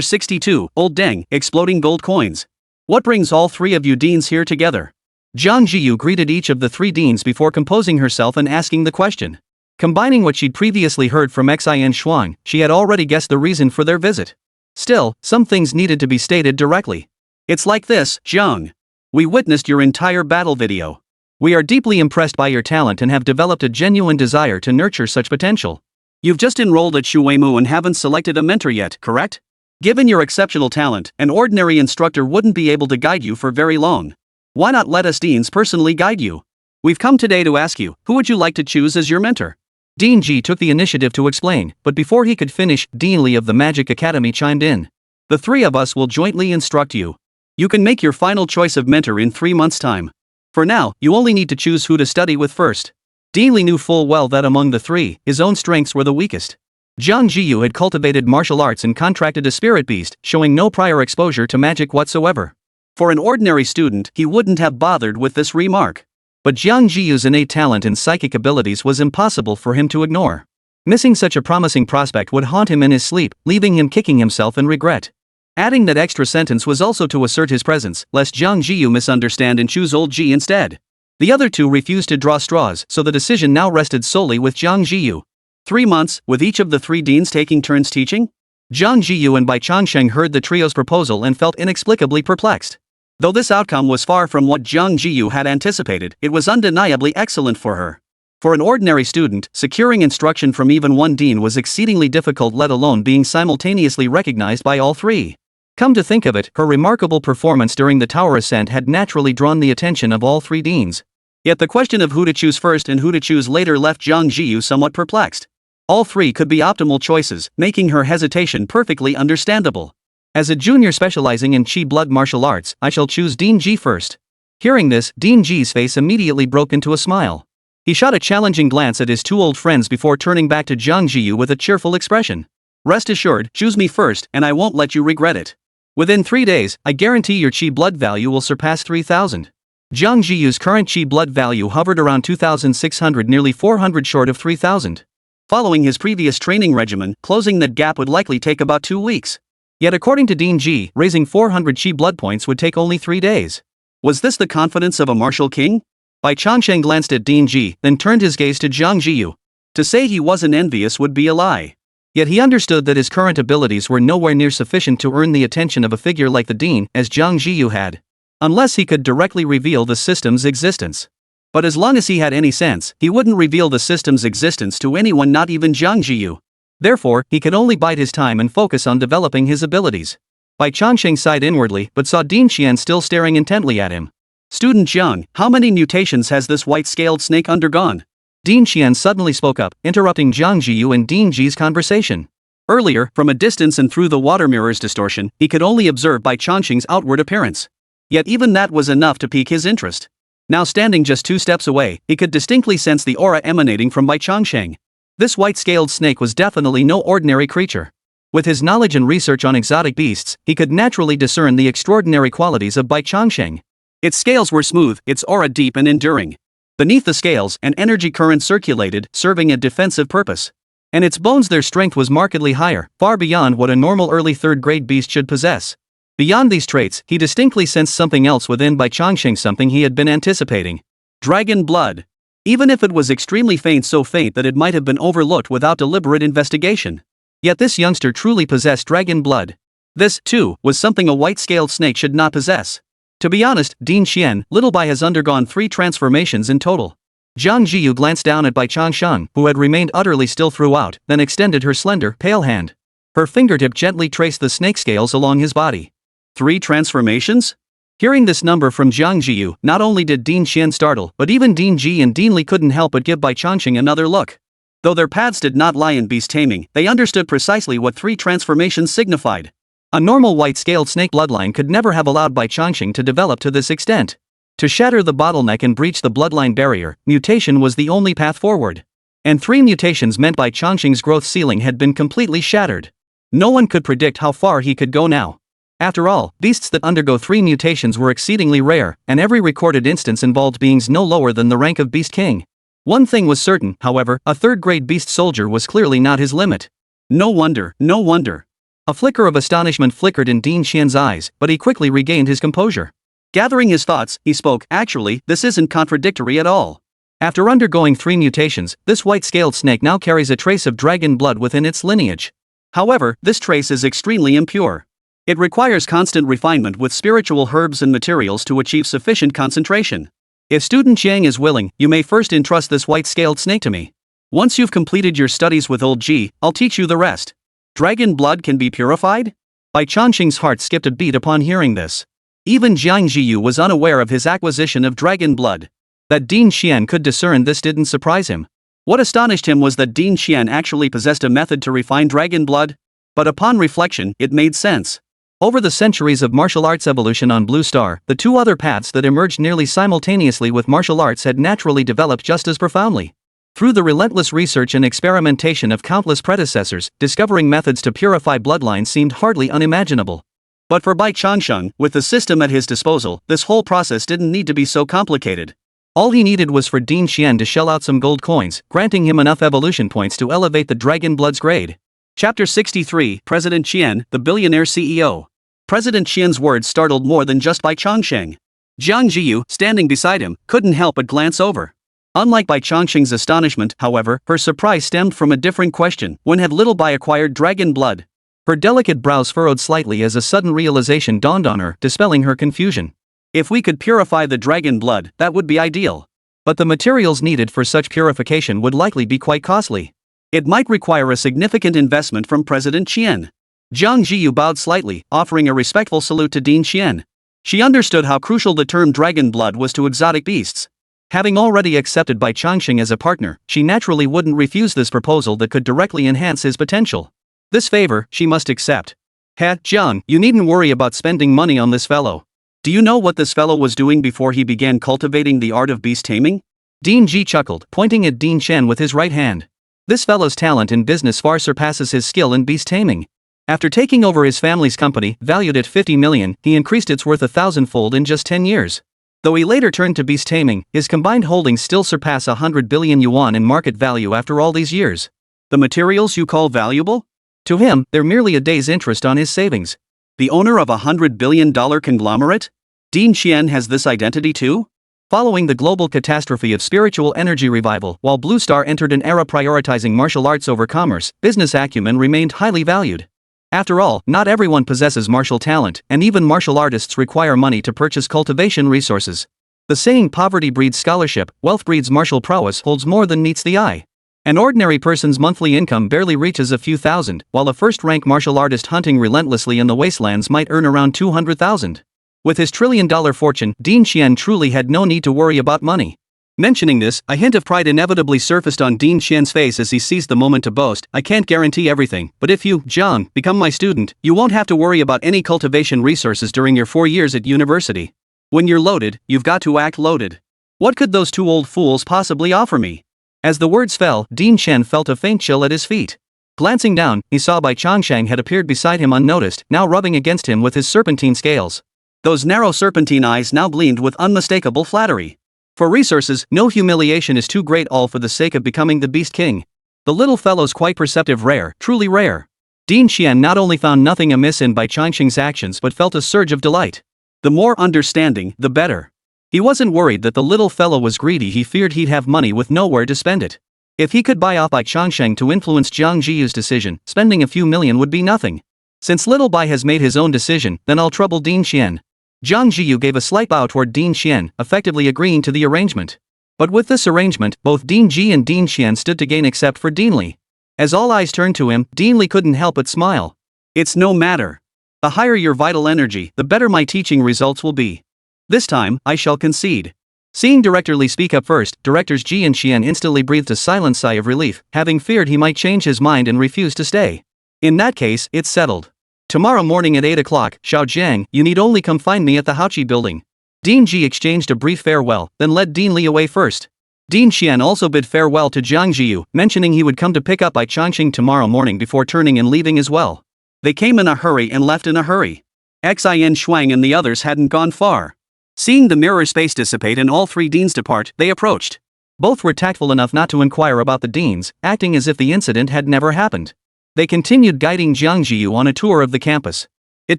62, Old Deng, Exploding Gold Coins. What brings all three of you deans here together? Jiang Zhiyu greeted each of the three deans before composing herself and asking the question. Combining what she'd previously heard from Xin Shuang, she had already guessed the reason for their visit. Still, some things needed to be stated directly. It's like this, Jiang. We witnessed your entire battle video. We are deeply impressed by your talent and have developed a genuine desire to nurture such potential. You've just enrolled at Shuimu and haven't selected a mentor yet, correct? Given your exceptional talent, an ordinary instructor wouldn't be able to guide you for very long. Why not let us deans personally guide you? We've come today to ask you, who would you like to choose as your mentor? Dean Ji took the initiative to explain, but before he could finish, Dean Li of the Magic Academy chimed in. The three of us will jointly instruct you. You can make your final choice of mentor in 3 months' time. For now, you only need to choose who to study with first. Dean Li knew full well that among the three, his own strengths were the weakest. Jiang Zhiyu had cultivated martial arts and contracted a spirit beast, showing no prior exposure to magic whatsoever. For an ordinary student, he wouldn't have bothered with this remark. But Jiang Zhiyu's innate talent and psychic abilities was impossible for him to ignore. Missing such a promising prospect would haunt him in his sleep, leaving him kicking himself in regret. Adding that extra sentence was also to assert his presence, lest Jiang Zhiyu misunderstand and choose old Ji instead. The other two refused to draw straws, so the decision now rested solely with Jiang Zhiyu. 3 months, with each of the three deans taking turns teaching? Jiang Zhiyu and Bai Changsheng heard the trio's proposal and felt inexplicably perplexed. Though this outcome was far from what Jiang Zhiyu had anticipated, it was undeniably excellent for her. For an ordinary student, securing instruction from even one dean was exceedingly difficult, let alone being simultaneously recognized by all three. Come to think of it, her remarkable performance during the tower ascent had naturally drawn the attention of all three deans. Yet the question of who to choose first and who to choose later left Jiang Zhiyu somewhat perplexed. All three could be optimal choices, making her hesitation perfectly understandable. As a junior specializing in Qi blood martial arts, I shall choose Dean Ji first. Hearing this, Dean Ji's face immediately broke into a smile. He shot a challenging glance at his two old friends before turning back to Jiang Zhiyu with a cheerful expression. Rest assured, choose me first, and I won't let you regret it. Within 3 days, I guarantee your Qi blood value will surpass 3,000. Jiang Zhiyu's current Qi blood value hovered around 2,600, nearly 400 short of 3,000. Following his previous training regimen, closing that gap would likely take about 2 weeks. Yet according to Dean Ji, raising 400 Qi blood points would take only 3 days. Was this the confidence of a martial king? Bai Changsheng glanced at Dean Ji, then turned his gaze to Jiang Zhiyu. To say he wasn't envious would be a lie. Yet he understood that his current abilities were nowhere near sufficient to earn the attention of a figure like the Dean, as Jiang Zhiyu had. Unless he could directly reveal the system's existence. But as long as he had any sense, he wouldn't reveal the system's existence to anyone, not even Jiang Zhiyu. Therefore, he could only bide his time and focus on developing his abilities. Bai Changsheng sighed inwardly but saw Dean Xian still staring intently at him. Student Jiang, how many mutations has this white-scaled snake undergone? Dean Xian suddenly spoke up, interrupting Jiang Zhiyu and Dean Ji's conversation. Earlier, from a distance and through the water mirror's distortion, he could only observe Bai Changsheng's outward appearance. Yet even that was enough to pique his interest. Now standing just 2 steps away, he could distinctly sense the aura emanating from Bai Changsheng. This white-scaled snake was definitely no ordinary creature. With his knowledge and research on exotic beasts, he could naturally discern the extraordinary qualities of Bai Changsheng. Its scales were smooth, its aura deep and enduring. Beneath the scales, an energy current circulated, serving a defensive purpose. And its bones, their strength was markedly higher, far beyond what a normal early 3rd grade beast should possess. Beyond these traits, he distinctly sensed something else within Bai Changsheng, something he had been anticipating. Dragon blood. Even if it was extremely faint, so faint that it might have been overlooked without deliberate investigation. Yet this youngster truly possessed dragon blood. This, too, was something a white-scaled snake should not possess. To be honest, Din Xian, Little Bai has undergone 3 transformations in total. Jiang Zhiyu glanced down at Bai Changsheng, who had remained utterly still throughout, then extended her slender, pale hand. Her fingertip gently traced the snake scales along his body. 3 transformations? Hearing this number from Jiang Zhiyu, not only did Din Xian startle, but even Din Ji and Din Li couldn't help but give Bai Changsheng another look. Though their paths did not lie in beast taming, they understood precisely what 3 transformations signified. A normal white-scaled snake bloodline could never have allowed Bai Changsheng to develop to this extent. To shatter the bottleneck and breach the bloodline barrier, mutation was the only path forward. And 3 mutations meant Bai Changsheng's growth ceiling had been completely shattered. No one could predict how far he could go now. After all, beasts that undergo 3 mutations were exceedingly rare, and every recorded instance involved beings no lower than the rank of Beast King. One thing was certain, however, a 3rd-grade beast soldier was clearly not his limit. No wonder, no wonder. A flicker of astonishment flickered in Din Xian's eyes, but he quickly regained his composure. Gathering his thoughts, he spoke, "Actually, this isn't contradictory at all. After undergoing 3 mutations, this white-scaled snake now carries a trace of dragon blood within its lineage. However, this trace is extremely impure. It requires constant refinement with spiritual herbs and materials to achieve sufficient concentration. If student Jiang is willing, you may first entrust this white-scaled snake to me. Once you've completed your studies with old Ji, I'll teach you the rest." Dragon blood can be purified? Bai Changsheng's heart skipped a beat upon hearing this. Even Jiang Zhiyu was unaware of his acquisition of dragon blood. That Din Xian could discern this didn't surprise him. What astonished him was that Din Xian actually possessed a method to refine dragon blood. But upon reflection, it made sense. Over the centuries of martial arts evolution on Blue Star, the 2 other paths that emerged nearly simultaneously with martial arts had naturally developed just as profoundly. Through the relentless research and experimentation of countless predecessors, discovering methods to purify bloodlines seemed hardly unimaginable. But for Bai Changsheng, with the system at his disposal, this whole process didn't need to be so complicated. All he needed was for Din Xian to shell out some gold coins, granting him enough evolution points to elevate the dragon blood's grade. Chapter 63, President Qian, the billionaire CEO. President Qian's words startled more than just Bai Changsheng. Jiang Zhiyu, standing beside him, couldn't help but glance over. Unlike Bai Changsheng's astonishment, however, her surprise stemmed from a different question: when had Little Bai acquired dragon blood? Her delicate brows furrowed slightly as a sudden realization dawned on her, dispelling her confusion. If we could purify the dragon blood, that would be ideal. But the materials needed for such purification would likely be quite costly. It might require a significant investment from President Qian. Jiang Zhiyu bowed slightly, offering a respectful salute to Din Xian. She understood how crucial the term dragon blood was to exotic beasts. Having already accepted Bai Changsheng as a partner, she naturally wouldn't refuse this proposal that could directly enhance his potential. This favor, she must accept. Jiang, you needn't worry about spending money on this fellow. Do you know what this fellow was doing before he began cultivating the art of beast taming? Din Ji chuckled, pointing at Din Xian with his right hand. This fellow's talent in business far surpasses his skill in beast taming. After taking over his family's company, valued at 50 million, he increased its worth 1,000-fold in just 10 years. Though he later turned to beast taming, his combined holdings still surpass 100 billion yuan in market value after all these years. The materials you call valuable? To him, they're merely a day's interest on his savings. The owner of $100 billion conglomerate? Din Xian has this identity too? Following the global catastrophe of spiritual energy revival, while Blue Star entered an era prioritizing martial arts over commerce, business acumen remained highly valued. After all, not everyone possesses martial talent, and even martial artists require money to purchase cultivation resources. The saying "poverty breeds scholarship, wealth breeds martial prowess" holds more than meets the eye. An ordinary person's monthly income barely reaches a few thousand, while a first-rank martial artist hunting relentlessly in the wastelands might earn around 200,000. With his trillion-dollar fortune, Din Xian truly had no need to worry about money. Mentioning this, a hint of pride inevitably surfaced on Din Xian's face as he seized the moment to boast, "I can't guarantee everything, but if you, Jiang, become my student, you won't have to worry about any cultivation resources during your 4 years at university. When you're loaded, you've got to act loaded. What could those 2 old fools possibly offer me?" As the words fell, Din Xian felt a faint chill at his feet. Glancing down, he saw Bai Changsheng had appeared beside him unnoticed, now rubbing against him with his serpentine scales. Those narrow serpentine eyes now gleamed with unmistakable flattery. For resources, no humiliation is too great, all for the sake of becoming the Beast King. The little fellow's quite perceptive, rare, truly rare. Din Xian not only found nothing amiss in Bai Changsheng's actions but felt a surge of delight. The more understanding, the better. He wasn't worried that the little fellow was greedy, he feared he'd have money with nowhere to spend it. If he could buy off Bai Changsheng to influence Jiang Zhiyu's decision, spending a few million would be nothing. Since little Bai has made his own decision, then I'll trouble Dean Xian. Jiang Zhiyu gave a slight bow toward Dean Xian, effectively agreeing to the arrangement. But with this arrangement, both Dean Ji and Dean Xian stood to gain except for Dean Li. As all eyes turned to him, Dean Li couldn't help but smile. It's no matter. The higher your vital energy, the better my teaching results will be. This time, I shall concede. Seeing Director Li speak up first, Directors Ji and Xian instantly breathed a silent sigh of relief, having feared he might change his mind and refuse to stay. In that case, it's settled. Tomorrow morning at 8 o'clock, Xiao Jiang, you need only come find me at the Haoqi building. Dean Ji exchanged a brief farewell, then led Dean Li away first. Dean Xian also bid farewell to Jiang Zhiyu, mentioning he would come to pick up Bai Changsheng tomorrow morning before turning and leaving as well. They came in a hurry and left in a hurry. Xin Shuang and the others hadn't gone far. Seeing the mirror space dissipate and all three deans depart, they approached. Both were tactful enough not to inquire about the deans, acting as if the incident had never happened. They continued guiding Jiang Zhiyu on a tour of the campus. It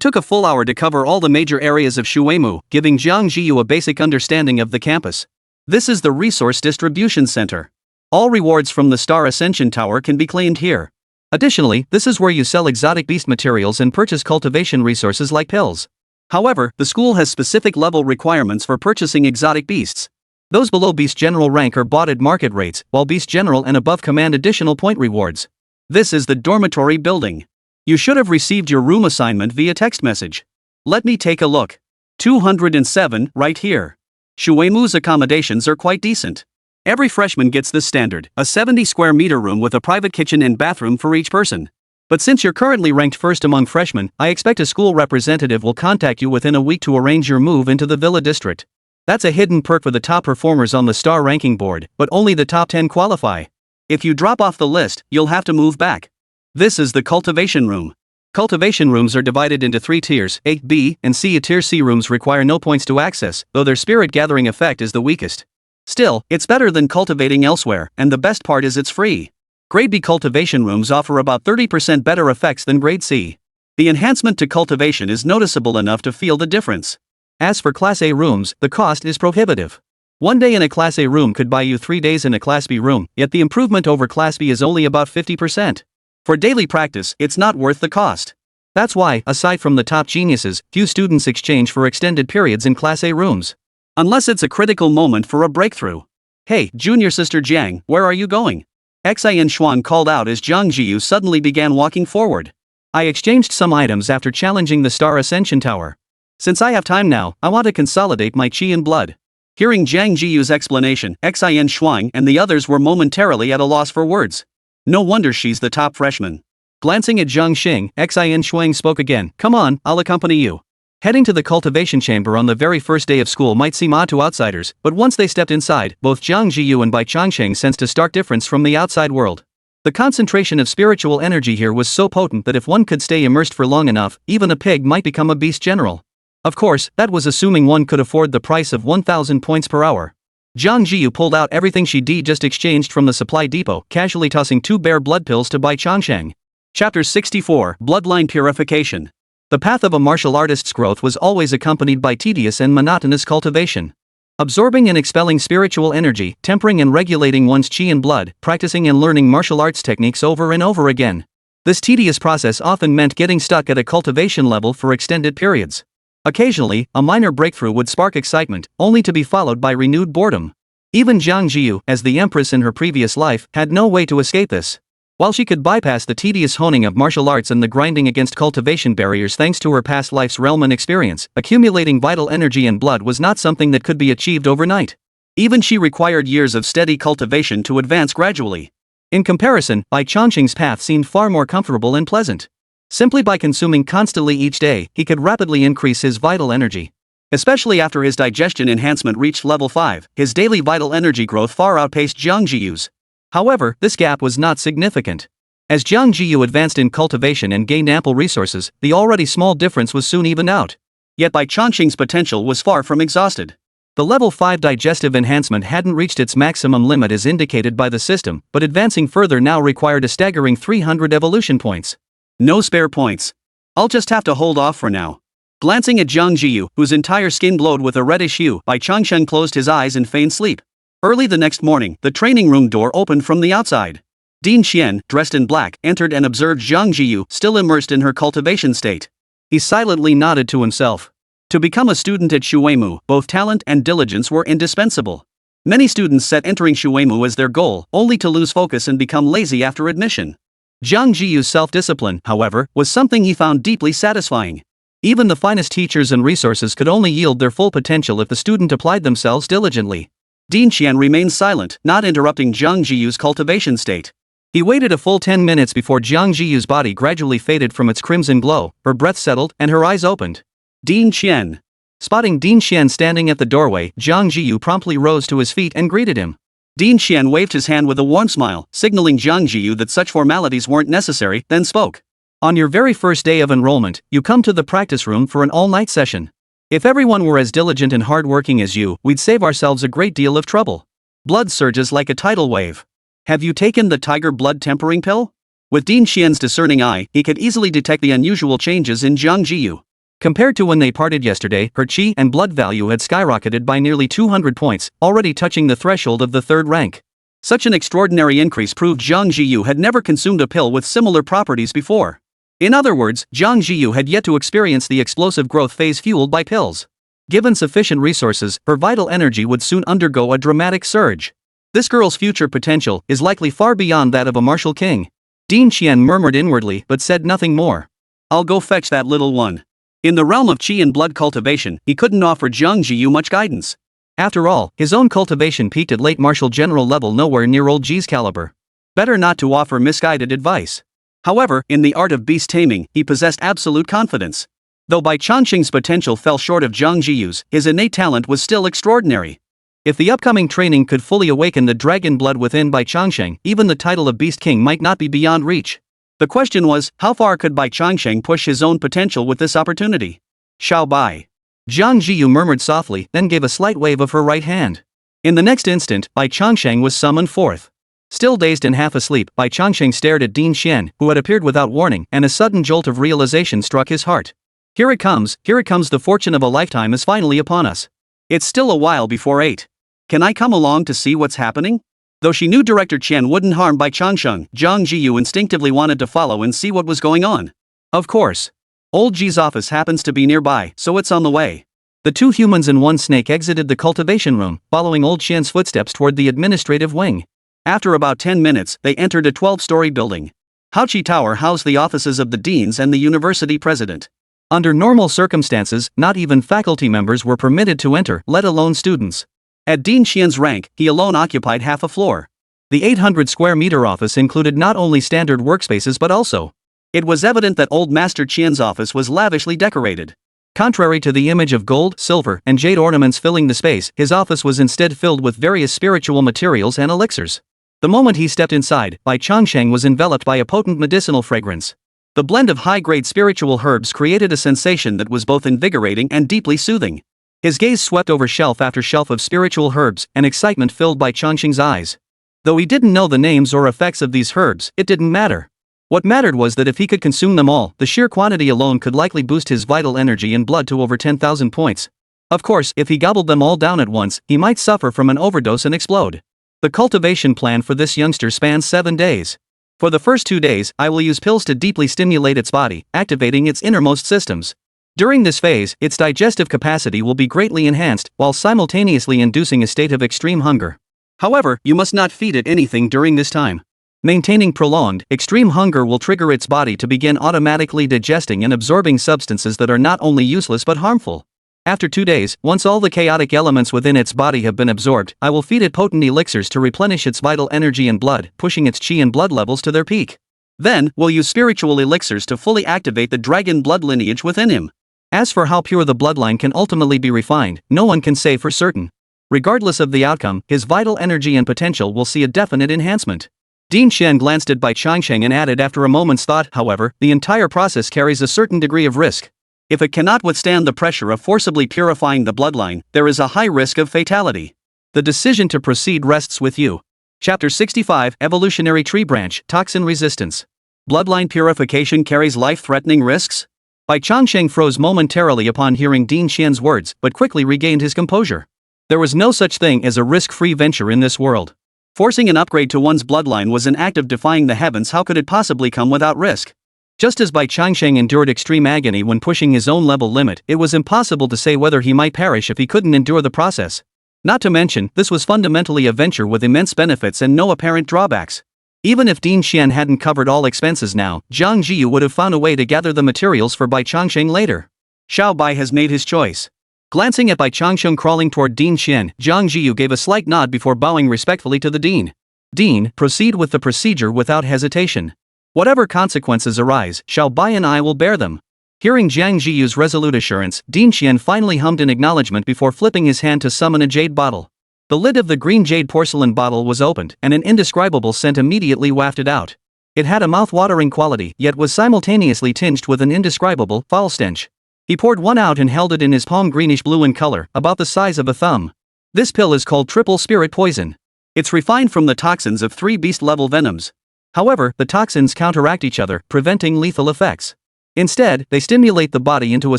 took a full hour to cover all the major areas of Shuimu, giving Jiang Zhiyu a basic understanding of the campus. This is the Resource Distribution Center. All rewards from the Star Ascension Tower can be claimed here. Additionally, this is where you sell exotic beast materials and purchase cultivation resources like pills. However, the school has specific level requirements for purchasing exotic beasts. Those below Beast General rank are bought at market rates, while Beast General and above command additional point rewards. This is the dormitory building. You should have received your room assignment via text message. Let me take a look. 207, right here. Shuimu's accommodations are quite decent. Every freshman gets this standard, a 70 square meter room with a private kitchen and bathroom for each person. But since you're currently ranked first among freshmen, I expect a school representative will contact you within a week to arrange your move into the Villa District. That's a hidden perk for the top performers on the star ranking board, but only the top 10 qualify. If you drop off the list, you'll have to move back. This is the cultivation room. Cultivation rooms are divided into 3 tiers, A, B, and C. Tier C rooms require no points to access, though their spirit gathering effect is the weakest. Still, it's better than cultivating elsewhere, and the best part is it's free. Grade B cultivation rooms offer about 30% better effects than Grade C. The enhancement to cultivation is noticeable enough to feel the difference. As for Class A rooms, the cost is prohibitive. 1 day in a Class A room could buy you 3 days in a Class B room, yet the improvement over Class B is only about 50%. For daily practice, it's not worth the cost. That's why, aside from the top geniuses, few students exchange for extended periods in Class A rooms. Unless it's a critical moment for a breakthrough. Hey, junior sister Jiang, where are you going? Xin Shuang called out as Jiang Zhiyu suddenly began walking forward. I exchanged some items after challenging the Star Ascension Tower. Since I have time now, I want to consolidate my chi and blood. Hearing Jiang Zhiyu's explanation, Xin Shuang and the others were momentarily at a loss for words. No wonder she's the top freshman. Glancing at Zhang Xing, Xin Shuang spoke again. Come on, I'll accompany you. Heading to the cultivation chamber on the very first day of school might seem odd to outsiders, but once they stepped inside, both Jiang Zhiyu and Bai Changsheng sensed a stark difference from the outside world. The concentration of spiritual energy here was so potent that if one could stay immersed for long enough, even a pig might become a beast general. Of course, that was assuming one could afford the price of 1,000 points per hour. Jiang Zhiyu pulled out everything she just exchanged from the supply depot, casually tossing 2 bare blood pills to Bai Changsheng. Chapter 64, Bloodline Purification. The path of a martial artist's growth was always accompanied by tedious and monotonous cultivation. Absorbing and expelling spiritual energy, tempering and regulating one's chi and blood, practicing and learning martial arts techniques over and over again. This tedious process often meant getting stuck at a cultivation level for extended periods. Occasionally, a minor breakthrough would spark excitement, only to be followed by renewed boredom. Even Jiang Zhiyu, as the empress in her previous life, had no way to escape this. While she could bypass the tedious honing of martial arts and the grinding against cultivation barriers thanks to her past life's realm and experience, accumulating vital energy and blood was not something that could be achieved overnight. Even she required years of steady cultivation to advance gradually. In comparison, Bai Changsheng's path seemed far more comfortable and pleasant. Simply by consuming constantly each day, he could rapidly increase his vital energy. Especially after his digestion enhancement reached level 5, his daily vital energy growth far outpaced Jiang Zhiyu's. However, this gap was not significant. As Jiang Zhiyu advanced in cultivation and gained ample resources, the already small difference was soon evened out. Yet Bai Changsheng's potential was far from exhausted. The level 5 digestive enhancement hadn't reached its maximum limit as indicated by the system, but advancing further now required a staggering 300 evolution points. No spare points. I'll just have to hold off for now. Glancing at Jiang Zhiyu, whose entire skin glowed with a reddish hue, Bai Changsheng closed his eyes and feigned sleep. Early the next morning, the training room door opened from the outside. Din Xian, dressed in black, entered and observed Jiang Zhiyu still immersed in her cultivation state. He silently nodded to himself. To become a student at Shuemu, both talent and diligence were indispensable. Many students set entering Shuemu as their goal, only to lose focus and become lazy after admission. Jiang Zhiyu's self-discipline, however, was something he found deeply satisfying. Even the finest teachers and resources could only yield their full potential if the student applied themselves diligently. Din Xian remained silent, not interrupting Jiang Zhiyu's cultivation state. He waited a full 10 minutes before Jiang Zhiyu's body gradually faded from its crimson glow, her breath settled, and her eyes opened. Din Xian. Spotting Din Xian standing at the doorway, Jiang Zhiyu promptly rose to his feet and greeted him. Din Xian waved his hand with a warm smile, signaling Jiang Zhiyu that such formalities weren't necessary, then spoke. On your very first day of enrollment, you come to the practice room for an all-night session. If everyone were as diligent and hard-working as you, we'd save ourselves a great deal of trouble. Blood surges like a tidal wave. Have you taken the tiger blood tempering pill? With Din Xian's discerning eye, he could easily detect the unusual changes in Jiang Zhiyu. Compared to when they parted yesterday, her qi and blood value had skyrocketed by nearly 200 points, already touching the threshold of the 3rd rank. Such an extraordinary increase proved Jiang Zhiyu had never consumed a pill with similar properties before. In other words, Jiang Zhiyu had yet to experience the explosive growth phase fueled by pills. Given sufficient resources, her vital energy would soon undergo a dramatic surge. This girl's future potential is likely far beyond that of a martial king. Din Xian murmured inwardly but said nothing more. I'll go fetch that little one. In the realm of qi and blood cultivation, he couldn't offer Jiang Zhiyu much guidance. After all, his own cultivation peaked at late martial general level nowhere near old Ji's caliber. Better not to offer misguided advice. However, in the art of beast taming, he possessed absolute confidence. Though Bai Changsheng's potential fell short of Jiang Zhiyu's, his innate talent was still extraordinary. If the upcoming training could fully awaken the dragon blood within Bai Changsheng, even the title of Beast King might not be beyond reach. The question was, how far could Bai Changsheng push his own potential with this opportunity? Xiao Bai. Jiang Zhiyu murmured softly, then gave a slight wave of her right hand. In the next instant, Bai Changsheng was summoned forth. Still dazed and half asleep, Bai Changsheng stared at Din Xian, who had appeared without warning, and a sudden jolt of realization struck his heart. Here it comes, the fortune of a lifetime is finally upon us. It's still a while before 8. Can I come along to see what's happening? Though she knew Director Qian wouldn't harm Bai Changsheng, Jiang Zhiyu instinctively wanted to follow and see what was going on. Of course. Old Ji's office happens to be nearby, so it's on the way. The 2 humans and 1 snake exited the cultivation room, following Old Qian's footsteps toward the administrative wing. After about 10 minutes, they entered a 12-story building. Haoqi Tower housed the offices of the deans and the university president. Under normal circumstances, not even faculty members were permitted to enter, let alone students. At Din Xian's rank, he alone occupied half a floor. The 800-square-meter office included not only standard workspaces but also. It was evident that old Master Qian's office was lavishly decorated. Contrary to the image of gold, silver, and jade ornaments filling the space, his office was instead filled with various spiritual materials and elixirs. The moment he stepped inside, Bai Changsheng was enveloped by a potent medicinal fragrance. The blend of high-grade spiritual herbs created a sensation that was both invigorating and deeply soothing. His gaze swept over shelf after shelf of spiritual herbs, and excitement filled Bai Changsheng's eyes. Though he didn't know the names or effects of these herbs, it didn't matter. What mattered was that if he could consume them all, the sheer quantity alone could likely boost his vital energy and blood to over 10,000 points. Of course, if he gobbled them all down at once, he might suffer from an overdose and explode. The cultivation plan for this youngster spans 7 days. For the first 2 days, I will use pills to deeply stimulate its body, activating its innermost systems. During this phase, its digestive capacity will be greatly enhanced, while simultaneously inducing a state of extreme hunger. However, you must not feed it anything during this time. Maintaining prolonged, extreme hunger will trigger its body to begin automatically digesting and absorbing substances that are not only useless but harmful. After 2 days, once all the chaotic elements within its body have been absorbed, I will feed it potent elixirs to replenish its vital energy and blood, pushing its qi and blood levels to their peak. Then, we'll use spiritual elixirs to fully activate the dragon blood lineage within him. As for how pure the bloodline can ultimately be refined, no one can say for certain. Regardless of the outcome, his vital energy and potential will see a definite enhancement. Din Xian glanced at Bai Changsheng and added after a moment's thought, however, the entire process carries a certain degree of risk. If it cannot withstand the pressure of forcibly purifying the bloodline, there is a high risk of fatality. The decision to proceed rests with you. Chapter 65, Evolutionary Tree Branch, Toxin Resistance. Bloodline purification carries life-threatening risks? Bai Changsheng froze momentarily upon hearing Din Xian's words, but quickly regained his composure. There was no such thing as a risk-free venture in this world. Forcing an upgrade to one's bloodline was an act of defying the heavens. How could it possibly come without risk? Just as Bai Changsheng endured extreme agony when pushing his own level limit, it was impossible to say whether he might perish if he couldn't endure the process. Not to mention, this was fundamentally a venture with immense benefits and no apparent drawbacks. Even if Ding Xian hadn't covered all expenses now, Jiang Zhiyu would have found a way to gather the materials for Bai Changsheng later. Xiao Bai has made his choice. Glancing at Bai Changsheng crawling toward Ding Xian, Jiang Zhiyu gave a slight nod before bowing respectfully to the Dean. Dean, proceed with the procedure without hesitation. Whatever consequences arise, Xiao Bai and I will bear them. Hearing Jiang Zhiyu's resolute assurance, Ding Xian finally hummed in acknowledgement before flipping his hand to summon a jade bottle. The lid of the green jade porcelain bottle was opened, and an indescribable scent immediately wafted out. It had a mouth-watering quality, yet was simultaneously tinged with an indescribable, foul stench. He poured one out and held it in his palm, greenish-blue in color, about the size of a thumb. This pill is called triple spirit poison. It's refined from the toxins of 3 beast-level venoms. However, the toxins counteract each other, preventing lethal effects. Instead, they stimulate the body into a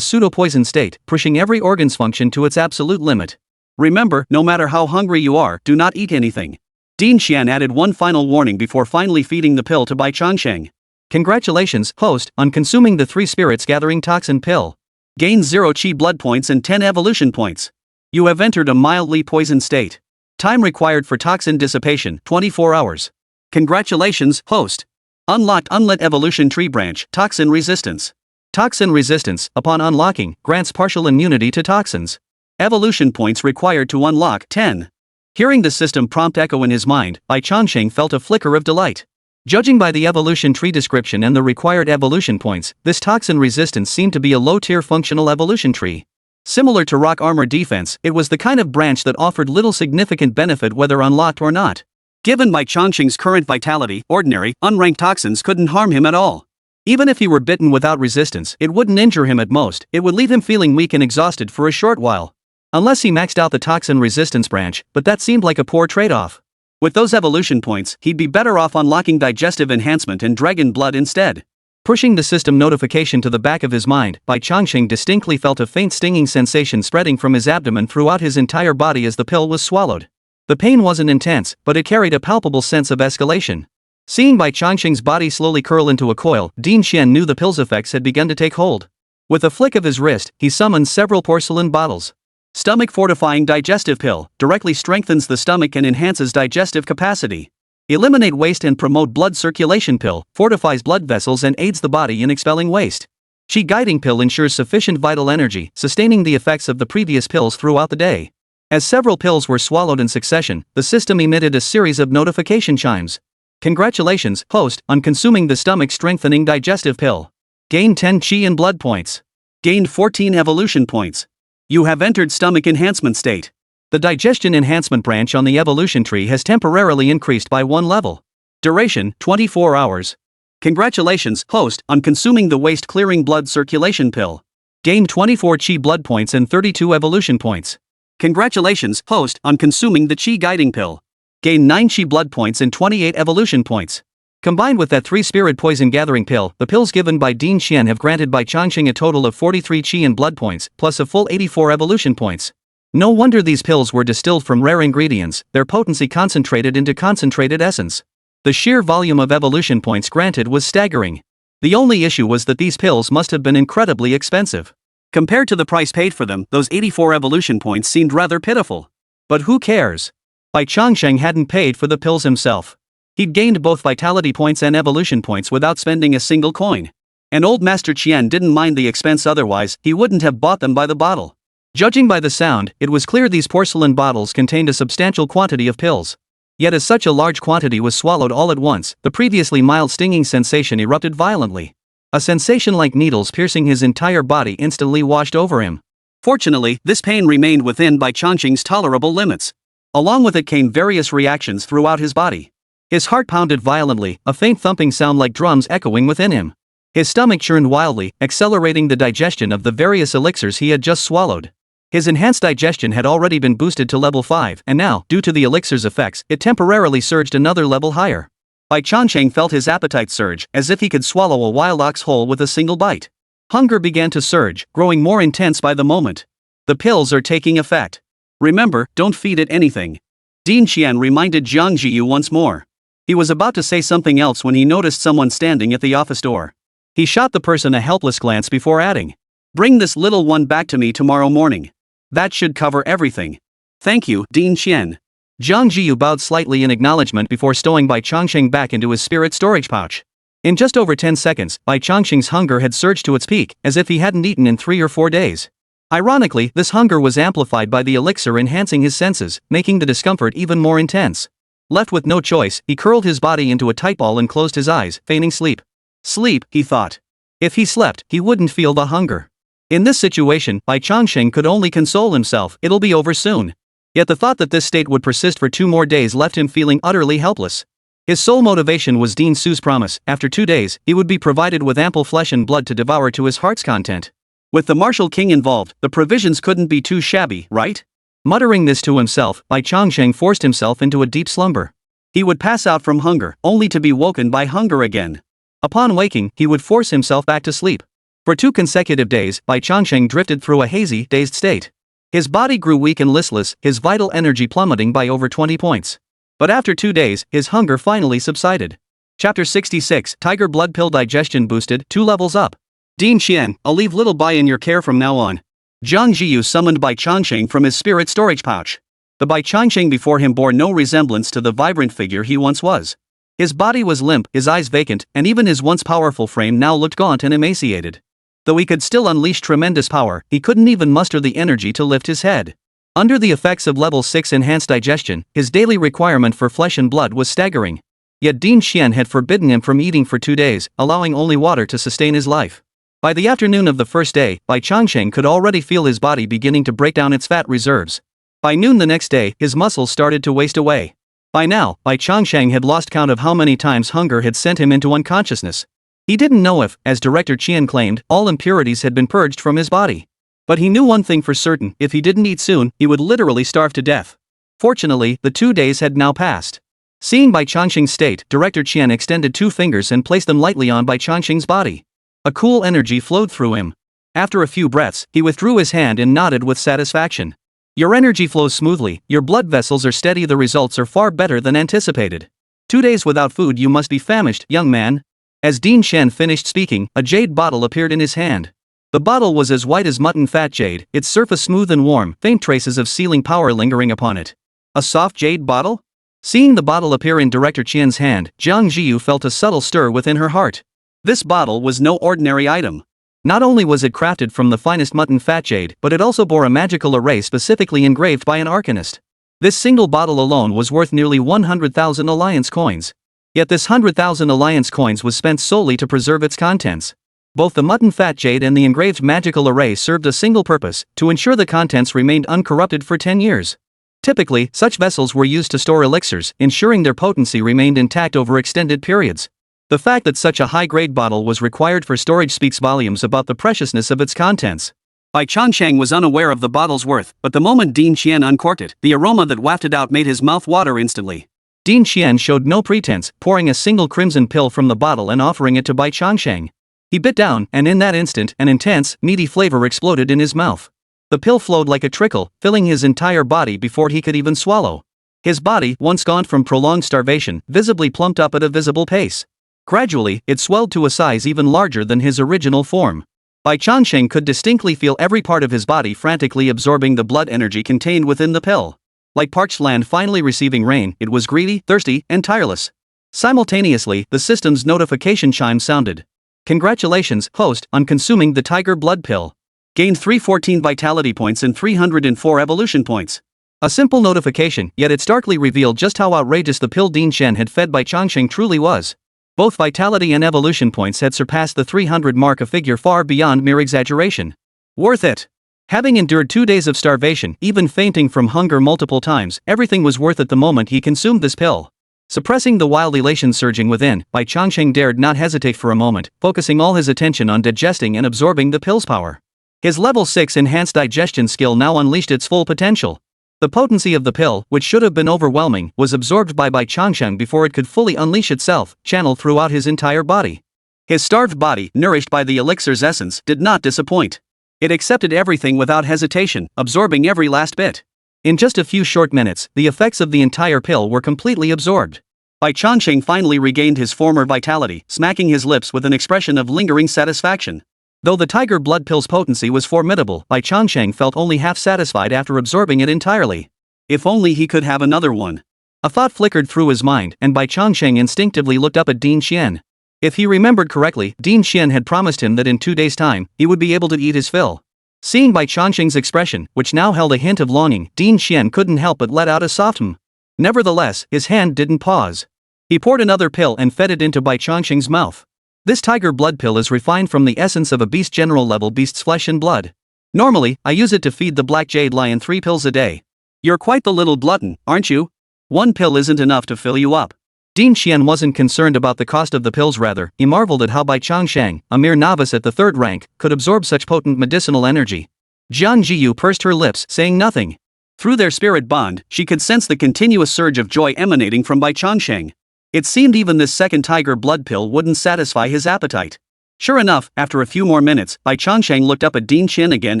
pseudo-poison state, pushing every organ's function to its absolute limit. Remember, no matter how hungry you are, do not eat anything. Ding Xian added one final warning before finally feeding the pill to Bai Changsheng. Congratulations, host, on consuming the 3 spirits gathering toxin pill. Gain 0 chi blood points and 10 evolution points. You have entered a mildly poisoned state. Time required for toxin dissipation, 24 hours. Congratulations, host. Unlocked Unlit Evolution Tree Branch, Toxin Resistance. Toxin resistance, upon unlocking, grants partial immunity to toxins. Evolution points required to unlock, 10. Hearing the system prompt echo in his mind, Bai Changsheng felt a flicker of delight. Judging by the evolution tree description and the required evolution points, this toxin resistance seemed to be a low-tier functional evolution tree. Similar to rock armor defense, it was the kind of branch that offered little significant benefit whether unlocked or not. Given Bai Changsheng's current vitality, ordinary, unranked toxins couldn't harm him at all. Even if he were bitten without resistance, it wouldn't injure him at most, it would leave him feeling weak and exhausted for a short while. Unless he maxed out the toxin resistance branch, but that seemed like a poor trade-off. With those evolution points, he'd be better off unlocking digestive enhancement and dragon blood instead. Pushing the system notification to the back of his mind, Bai Changsheng distinctly felt a faint stinging sensation spreading from his abdomen throughout his entire body as the pill was swallowed. The pain wasn't intense, but it carried a palpable sense of escalation. Seeing Bai Changsheng's body slowly curl into a coil, Ding Xian knew the pill's effects had begun to take hold. With a flick of his wrist, he summoned several porcelain bottles. Stomach Fortifying Digestive Pill, directly strengthens the stomach and enhances digestive capacity. Eliminate Waste and Promote Blood Circulation Pill, fortifies blood vessels and aids the body in expelling waste. Qi Guiding Pill ensures sufficient vital energy, sustaining the effects of the previous pills throughout the day. As several pills were swallowed in succession, the system emitted a series of notification chimes. Congratulations, host, on consuming the stomach-strengthening digestive pill. Gained 10 chi and blood points. Gained 14 evolution points. You have entered stomach enhancement state. The digestion enhancement branch on the evolution tree has temporarily increased by 1 level. Duration, 24 hours. Congratulations, host, on consuming the waste-clearing blood circulation pill. Gained 24 chi blood points and 32 evolution points. Congratulations, host, on consuming the Qi Guiding Pill. Gain 9 Qi blood points and 28 evolution points. Combined with that 3 spirit poison gathering pill, the pills given by Ding Xian have granted Bai Changsheng a total of 43 Qi and blood points, plus a full 84 evolution points. No wonder these pills were distilled from rare ingredients, their potency concentrated into concentrated essence. The sheer volume of evolution points granted was staggering. The only issue was that these pills must have been incredibly expensive. Compared to the price paid for them, those 84 evolution points seemed rather pitiful. But who cares? Bai Changsheng hadn't paid for the pills himself. He'd gained both vitality points and evolution points without spending a single coin. And old Master Qian didn't mind the expense, otherwise he wouldn't have bought them by the bottle. Judging by the sound, it was clear these porcelain bottles contained a substantial quantity of pills. Yet as such a large quantity was swallowed all at once, the previously mild stinging sensation erupted violently. A sensation like needles piercing his entire body instantly washed over him. Fortunately, this pain remained within Bai Changsheng's tolerable limits. Along with it came various reactions throughout his body. His heart pounded violently, a faint thumping sound like drums echoing within him. His stomach churned wildly, accelerating the digestion of the various elixirs he had just swallowed. His enhanced digestion had already been boosted to level 5, and now, due to the elixir's effects, it temporarily surged another level higher. Bai Changsheng felt his appetite surge, as if he could swallow a wild ox whole with a single bite. Hunger began to surge, growing more intense by the moment. The pills are taking effect. Remember, don't feed it anything. Din Qian reminded Jiang Zhiyu once more. He was about to say something else when he noticed someone standing at the office door. He shot the person a helpless glance before adding, "Bring this little one back to me tomorrow morning. That should cover everything." "Thank you, Din Qian." Jiang Zhiyu bowed slightly in acknowledgement before stowing Bai Changsheng back into his spirit storage pouch. In just over 10 seconds, Bai Changsheng's hunger had surged to its peak, as if he hadn't eaten in 3 or 4 days. Ironically, this hunger was amplified by the elixir enhancing his senses, making the discomfort even more intense. Left with no choice, he curled his body into a tight ball and closed his eyes, feigning sleep. Sleep, he thought. If he slept, he wouldn't feel the hunger. In this situation, Bai Changsheng could only console himself, "It'll be over soon." Yet the thought that this state would persist for 2 more days left him feeling utterly helpless. His sole motivation was Din Su's promise: after 2 days, he would be provided with ample flesh and blood to devour to his heart's content. With the martial king involved, the provisions couldn't be too shabby, right? Muttering this to himself, Bai Changsheng forced himself into a deep slumber. He would pass out from hunger, only to be woken by hunger again. Upon waking, he would force himself back to sleep. For 2 consecutive days, Bai Changsheng drifted through a hazy, dazed state. His body grew weak and listless, his vital energy plummeting by over 20 points. But after 2 days, his hunger finally subsided. Chapter 66, Tiger Blood Pill Digestion Boosted, 2 levels up. "Din Qian, I'll leave little Bai in your care from now on." Jiang Zhiyu summoned Bai Changsheng from his spirit storage pouch. The Bai Changsheng before him bore no resemblance to the vibrant figure he once was. His body was limp, his eyes vacant, and even his once powerful frame now looked gaunt and emaciated. Though he could still unleash tremendous power, he couldn't even muster the energy to lift his head. Under the effects of level 6 enhanced digestion, his daily requirement for flesh and blood was staggering. Yet Din Qian had forbidden him from eating for 2 days, allowing only water to sustain his life. By the afternoon of the first day, Bai Changsheng could already feel his body beginning to break down its fat reserves. By noon the next day, his muscles started to waste away. By now, Bai Changsheng had lost count of how many times hunger had sent him into unconsciousness. He didn't know if, as Director Qian claimed, all impurities had been purged from his body. But he knew one thing for certain: if he didn't eat soon, he would literally starve to death. Fortunately, the 2 days had now passed. Seeing Bai Changsheng's state, Director Qian extended 2 fingers and placed them lightly on Bai Changsheng's body. A cool energy flowed through him. After a few breaths, he withdrew his hand and nodded with satisfaction. "Your energy flows smoothly, your blood vessels are steady, the results are far better than anticipated. 2 days without food, you must be famished, young man." As Din Qian finished speaking, a jade bottle appeared in his hand. The bottle was as white as mutton fat jade, its surface smooth and warm, faint traces of sealing power lingering upon it. A soft jade bottle? Seeing the bottle appear in Director Qian's hand, Jiang Zhiyu felt a subtle stir within her heart. This bottle was no ordinary item. Not only was it crafted from the finest mutton fat jade, but it also bore a magical array specifically engraved by an arcanist. This single bottle alone was worth nearly 100,000 alliance coins. Yet this 100,000 alliance coins was spent solely to preserve its contents. Both the mutton fat jade and the engraved magical array served a single purpose: to ensure the contents remained uncorrupted for 10 years. Typically, such vessels were used to store elixirs, ensuring their potency remained intact over extended periods. The fact that such a high-grade bottle was required for storage speaks volumes about the preciousness of its contents. Bai Changsheng was unaware of the bottle's worth, but the moment Din Qian uncorked it, the aroma that wafted out made his mouth water instantly. Din Qian showed no pretense, pouring a single crimson pill from the bottle and offering it to Bai Changsheng. He bit down, and in that instant, an intense, meaty flavor exploded in his mouth. The pill flowed like a trickle, filling his entire body before he could even swallow. His body, once gaunt from prolonged starvation, visibly plumped up at a visible pace. Gradually, it swelled to a size even larger than his original form. Bai Changsheng could distinctly feel every part of his body frantically absorbing the blood energy contained within the pill. Like parched land finally receiving rain, it was greedy, thirsty, and tireless. Simultaneously, the system's notification chime sounded. "Congratulations, host, on consuming the Tiger Blood Pill. Gained 314 vitality points and 304 evolution points." A simple notification, yet it starkly revealed just how outrageous the pill Din Qian had fed Bai Changsheng truly was. Both vitality and evolution points had surpassed the 300 mark, a figure far beyond mere exaggeration. Worth it. Having endured 2 days of starvation, even fainting from hunger multiple times, everything was worth it the moment he consumed this pill. Suppressing the wild elation surging within, Bai Changsheng dared not hesitate for a moment, focusing all his attention on digesting and absorbing the pill's power. His level 6 enhanced digestion skill now unleashed its full potential. The potency of the pill, which should have been overwhelming, was absorbed by Bai Changsheng before it could fully unleash itself, channeled throughout his entire body. His starved body, nourished by the elixir's essence, did not disappoint. It accepted everything without hesitation, absorbing every last bit. In just a few short minutes, the effects of the entire pill were completely absorbed. Bai Changsheng finally regained his former vitality, smacking his lips with an expression of lingering satisfaction. Though the tiger blood pill's potency was formidable, Bai Changsheng felt only half satisfied after absorbing it entirely. If only he could have another one. A thought flickered through his mind, and Bai Changsheng instinctively looked up at Ding Xian. If he remembered correctly, Ding Xian had promised him that in 2 days' time, he would be able to eat his fill. Seeing Bai Changsheng's expression, which now held a hint of longing, Ding Xian couldn't help but let out a soft "hm." Nevertheless, his hand didn't pause. He poured another pill and fed it into Bai Changsheng's mouth. This tiger blood pill is refined from the essence of a beast general level beast's flesh and blood. Normally, I use it to feed the black jade lion 3 pills a day. You're quite the little glutton, aren't you? 1 pill isn't enough to fill you up. Ding Xian wasn't concerned about the cost of the pills, rather, he marveled at how Bai Changsheng, a mere novice at the 3rd rank, could absorb such potent medicinal energy. Jiang Zhiyu pursed her lips, saying nothing. Through their spirit bond, she could sense the continuous surge of joy emanating from Bai Changsheng. It seemed even this second tiger blood pill wouldn't satisfy his appetite. Sure enough, after a few more minutes, Bai Changsheng looked up at Ding Xian again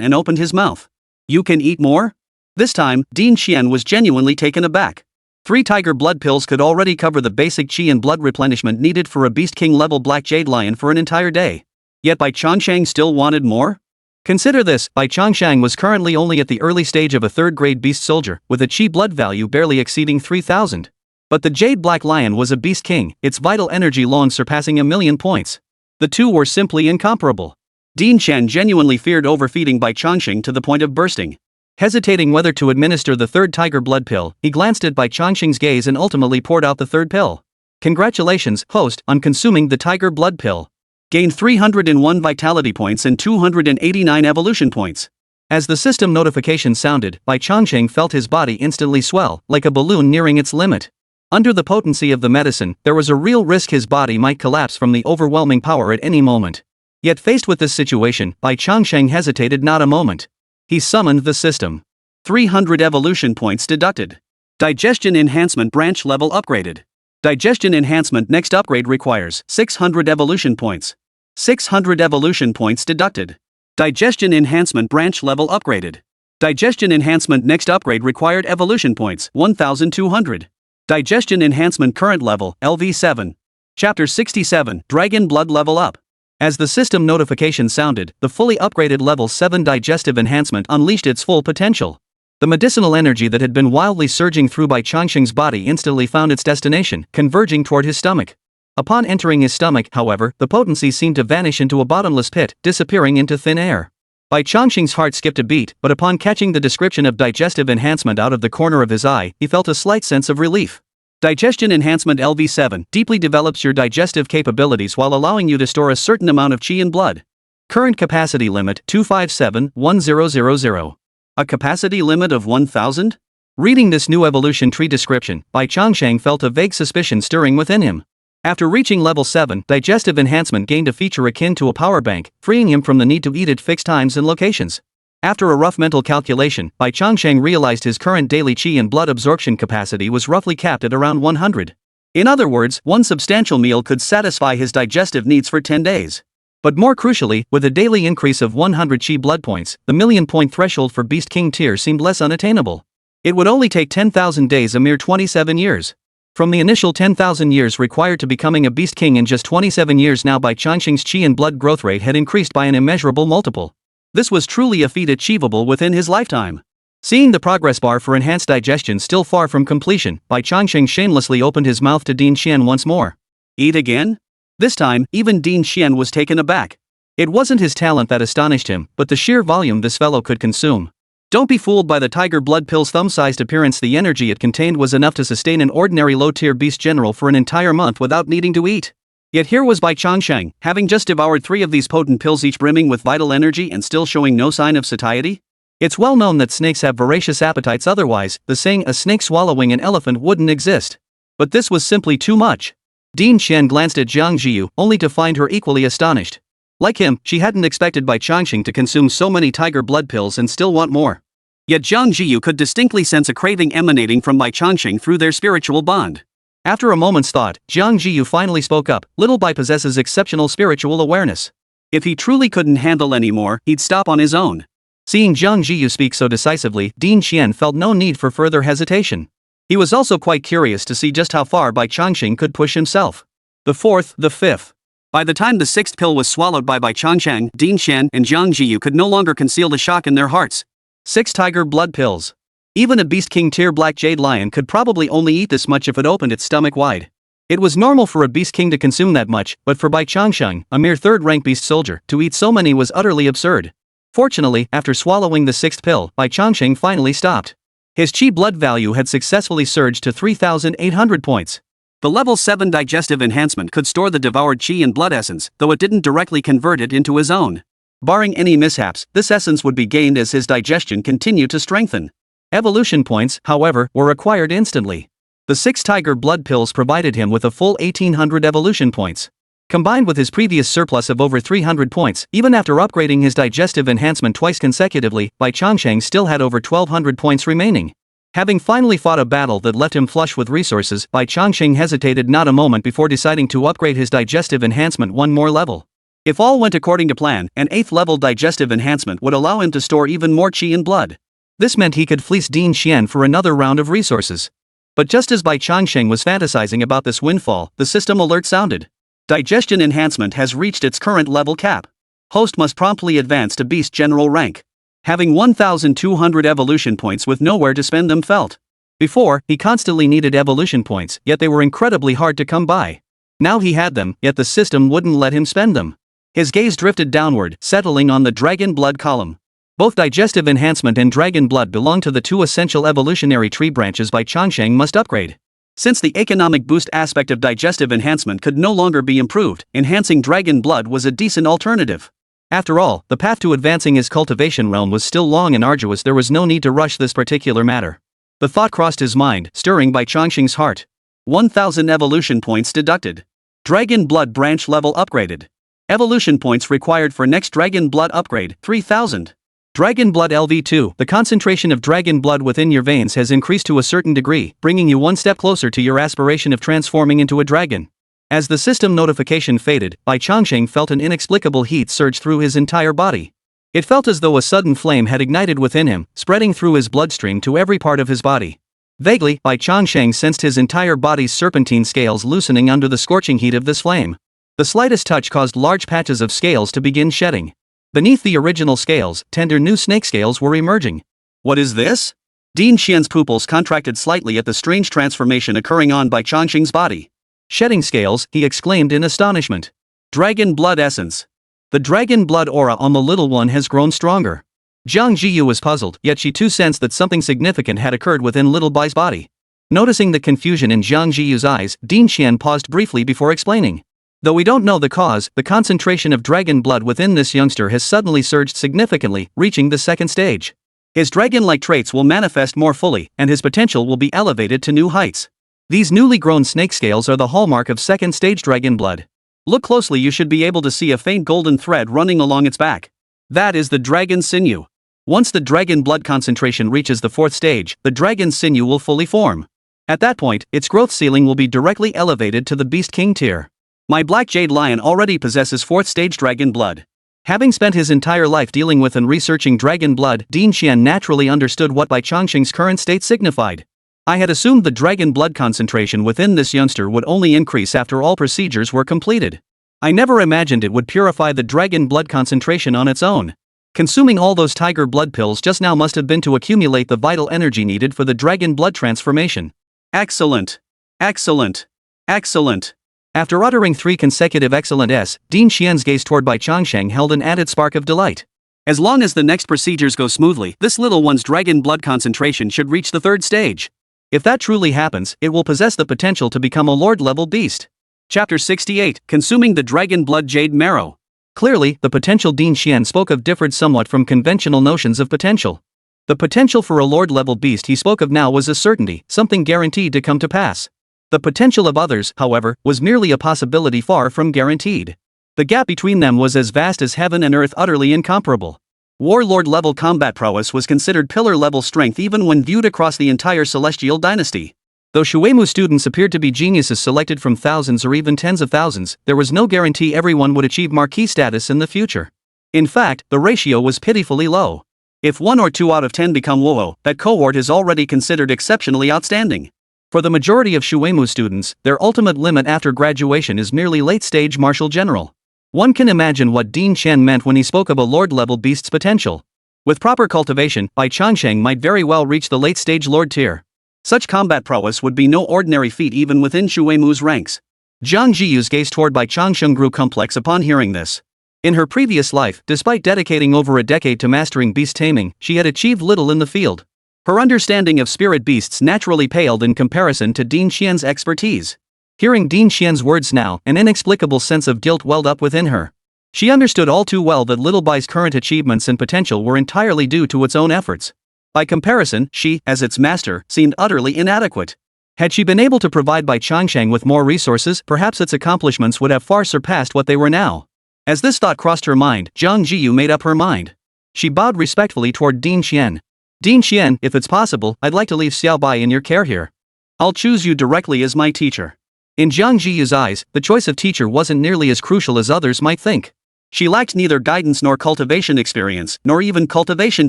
and opened his mouth. You can eat more? This time, Ding Xian was genuinely taken aback. 3 tiger blood pills could already cover the basic chi and blood replenishment needed for a Beast King level black jade lion for an entire day. Yet Bai Changsheng still wanted more? Consider this, Bai Changsheng was currently only at the early stage of a 3rd grade beast soldier, with a chi blood value barely exceeding 3,000. But the jade black lion was a beast king, its vital energy long surpassing 1,000,000 points. The two were simply incomparable. Ding Xian genuinely feared overfeeding Bai Changsheng to the point of bursting. Hesitating whether to administer the 3rd tiger blood pill, he glanced at Bai Changsheng's gaze and ultimately poured out the 3rd pill. Congratulations, host, on consuming the tiger blood pill. Gained 301 vitality points and 289 evolution points. As the system notification sounded, Bai Changsheng felt his body instantly swell, like a balloon nearing its limit. Under the potency of the medicine, there was a real risk his body might collapse from the overwhelming power at any moment. Yet faced with this situation, Bai Changsheng hesitated not a moment. He summoned the system. 300 evolution points deducted. Digestion enhancement branch level upgraded. Digestion enhancement next upgrade requires 600 evolution points. 600 evolution points deducted. Digestion enhancement branch level upgraded. Digestion enhancement next upgrade required evolution points 1200. Digestion enhancement current level LV7. Chapter 67 Dragon Blood level up. As the system notification sounded, the fully upgraded level 7 digestive enhancement unleashed its full potential. The medicinal energy that had been wildly surging through Bai Changsheng's body instantly found its destination, converging toward his stomach. Upon entering his stomach, however, the potency seemed to vanish into a bottomless pit, disappearing into thin air. Bai Changsheng's heart skipped a beat, but upon catching the description of digestive enhancement out of the corner of his eye, he felt a slight sense of relief. Digestion enhancement LV7 deeply develops your digestive capabilities while allowing you to store a certain amount of chi and blood. Current capacity limit 257-1000. A capacity limit of 1000? Reading this new evolution tree description, Bai Changsheng felt a vague suspicion stirring within him. After reaching level 7, digestive enhancement gained a feature akin to a power bank, freeing him from the need to eat at fixed times and locations. After a rough mental calculation, Bai Changsheng realized his current daily chi and blood absorption capacity was roughly capped at around 100. In other words, one substantial meal could satisfy his digestive needs for 10 days. But more crucially, with a daily increase of 100 chi blood points, the 1,000,000-point threshold for Beast King tier seemed less unattainable. It would only take 10,000 days, a mere 27 years. From the initial 10,000 years required to becoming a Beast King in just 27 years now, Bai Changsheng's chi and blood growth rate had increased by an immeasurable multiple. This was truly a feat achievable within his lifetime. Seeing the progress bar for enhanced digestion still far from completion, Bai Changsheng shamelessly opened his mouth to Ding Xian once more. Eat again? This time, even Ding Xian was taken aback. It wasn't his talent that astonished him, but the sheer volume this fellow could consume. Don't be fooled by the tiger blood pill's thumb-sized appearance. The energy it contained was enough to sustain an ordinary low-tier beast general for an entire month without needing to eat. Yet here was Bai Changsheng, having just devoured 3 of these potent pills, each brimming with vital energy and still showing no sign of satiety. It's well known that snakes have voracious appetites, otherwise, the saying "a snake swallowing an elephant" wouldn't exist. But this was simply too much. Ding Xian glanced at Jiang Zhiyu, only to find her equally astonished. Like him, she hadn't expected Bai Changsheng to consume so many tiger blood pills and still want more. Yet Jiang Zhiyu could distinctly sense a craving emanating from Bai Changsheng through their spiritual bond. After a moment's thought, Jiang Zhiyu finally spoke up. Little Bai possesses exceptional spiritual awareness. If he truly couldn't handle any more, he'd stop on his own. Seeing Jiang Zhiyu speak so decisively, Din Qian felt no need for further hesitation. He was also quite curious to see just how far Bai Changsheng could push himself. The fourth, the fifth. By the time the sixth pill was swallowed by Bai Changsheng, Din Qian and Jiang Zhiyu could no longer conceal the shock in their hearts. 6 tiger blood pills. Even a Beast King tier Black Jade Lion could probably only eat this much if it opened its stomach wide. It was normal for a Beast King to consume that much, but for Bai Changsheng, a mere third-rank beast soldier, to eat so many was utterly absurd. Fortunately, after swallowing the 6th pill, Bai Changsheng finally stopped. His chi blood value had successfully surged to 3,800 points. The level 7 digestive enhancement could store the devoured chi and blood essence, though it didn't directly convert it into his own. Barring any mishaps, this essence would be gained as his digestion continued to strengthen. Evolution points, however, were acquired instantly. The 6 tiger blood pills provided him with a full 1,800 evolution points. Combined with his previous surplus of over 300 points, even after upgrading his digestive enhancement twice consecutively, Bai Changsheng still had over 1,200 points remaining. Having finally fought a battle that left him flush with resources, Bai Changsheng hesitated not a moment before deciding to upgrade his digestive enhancement one more level. If all went according to plan, an 8th level digestive enhancement would allow him to store even more chi and blood. This meant he could fleece Din Qian for another round of resources. But just as Bai Changsheng was fantasizing about this windfall, the system alert sounded. Digestion enhancement has reached its current level cap. Host must promptly advance to Beast General rank. Having 1,200 evolution points with nowhere to spend them felt. Before, he constantly needed evolution points, yet they were incredibly hard to come by. Now he had them, yet the system wouldn't let him spend them. His gaze drifted downward, settling on the dragon blood column. Both digestive enhancement and dragon blood belong to the 2 essential evolutionary tree branches Bai Changsheng must upgrade. Since the economic boost aspect of digestive enhancement could no longer be improved, enhancing dragon blood was a decent alternative. After all, the path to advancing his cultivation realm was still long and arduous. There was no need to rush this particular matter. The thought crossed his mind, stirring Bai Changsheng's heart. 1,000 evolution points deducted. Dragon blood branch level upgraded. Evolution points required for next dragon blood upgrade, 3,000. Dragon Blood LV2. The concentration of dragon blood within your veins has increased to a certain degree, bringing you one step closer to your aspiration of transforming into a dragon. As the system notification faded, Bai Changsheng felt an inexplicable heat surge through his entire body. It felt as though a sudden flame had ignited within him, spreading through his bloodstream to every part of his body. Vaguely, Bai Changsheng sensed his entire body's serpentine scales loosening under the scorching heat of this flame. The slightest touch caused large patches of scales to begin shedding. Beneath the original scales, tender new snake scales were emerging. What is this? Din Qian's pupils contracted slightly at the strange transformation occurring on Bai Changsheng's body. Shedding scales, he exclaimed in astonishment. Dragon blood essence. The dragon blood aura on the little one has grown stronger. Jiang Zhiyu was puzzled, yet she too sensed that something significant had occurred within little Bai's body. Noticing the confusion in Jiang Zhiyu's eyes, Din Qian paused briefly before explaining. Though we don't know the cause, the concentration of dragon blood within this youngster has suddenly surged significantly, reaching the 2nd stage. His dragon-like traits will manifest more fully, and his potential will be elevated to new heights. These newly grown snake scales are the hallmark of 2nd stage dragon blood. Look closely, you should be able to see a faint golden thread running along its back. That is the dragon sinew. Once the dragon blood concentration reaches the 4th stage, the dragon sinew will fully form. At that point, its growth ceiling will be directly elevated to the Beast King tier. My Black Jade Lion already possesses 4th stage dragon blood. Having spent his entire life dealing with and researching dragon blood, Din Qian naturally understood what Bai Changsheng's current state signified. I had assumed the dragon blood concentration within this youngster would only increase after all procedures were completed. I never imagined it would purify the dragon blood concentration on its own. Consuming all those tiger blood pills just now must have been to accumulate the vital energy needed for the dragon blood transformation. Excellent! Excellent! Excellent! After uttering 3 consecutive excellent S, Din Qian's gaze toward Bai Changsheng held an added spark of delight. As long as the next procedures go smoothly, this little one's dragon blood concentration should reach the 3rd stage. If that truly happens, it will possess the potential to become a lord-level beast. Chapter 68, Consuming the Dragon Blood Jade Marrow. Clearly, the potential Din Qian spoke of differed somewhat from conventional notions of potential. The potential for a lord-level beast he spoke of now was a certainty, something guaranteed to come to pass. The potential of others, however, was merely a possibility far from guaranteed. The gap between them was as vast as heaven and earth, utterly incomparable. Warlord-level combat prowess was considered pillar-level strength even when viewed across the entire celestial dynasty. Though Shuemu students appeared to be geniuses selected from thousands or even tens of thousands, there was no guarantee everyone would achieve marquis status in the future. In fact, the ratio was pitifully low. If 1 or 2 out of 10 become Wowo, that cohort is already considered exceptionally outstanding. For the majority of Shuemu students, their ultimate limit after graduation is merely late-stage martial general. One can imagine what Dean Chen meant when he spoke of a lord-level beast's potential. With proper cultivation, Bai Changsheng might very well reach the late-stage lord tier. Such combat prowess would be no ordinary feat even within Shuemu's ranks. Jiang Zhiyu's gaze toward Bai Changsheng grew complex upon hearing this. In her previous life, despite dedicating over a decade to mastering beast taming, she had achieved little in the field. Her understanding of spirit beasts naturally paled in comparison to Dean Xian's expertise. Hearing Dean Xian's words now, an inexplicable sense of guilt welled up within her. She understood all too well that Little Bai's current achievements and potential were entirely due to its own efforts. By comparison, she, as its master, seemed utterly inadequate. Had she been able to provide Bai Changsheng with more resources, perhaps its accomplishments would have far surpassed what they were now. As this thought crossed her mind, Jiang Zhiyu made up her mind. She bowed respectfully toward Dean Xian. Dean Xian, if it's possible, I'd like to leave Xiao Bai in your care here. I'll choose you directly as my teacher. In Jiang Zhiyu's eyes, the choice of teacher wasn't nearly as crucial as others might think. She lacked neither guidance nor cultivation experience, nor even cultivation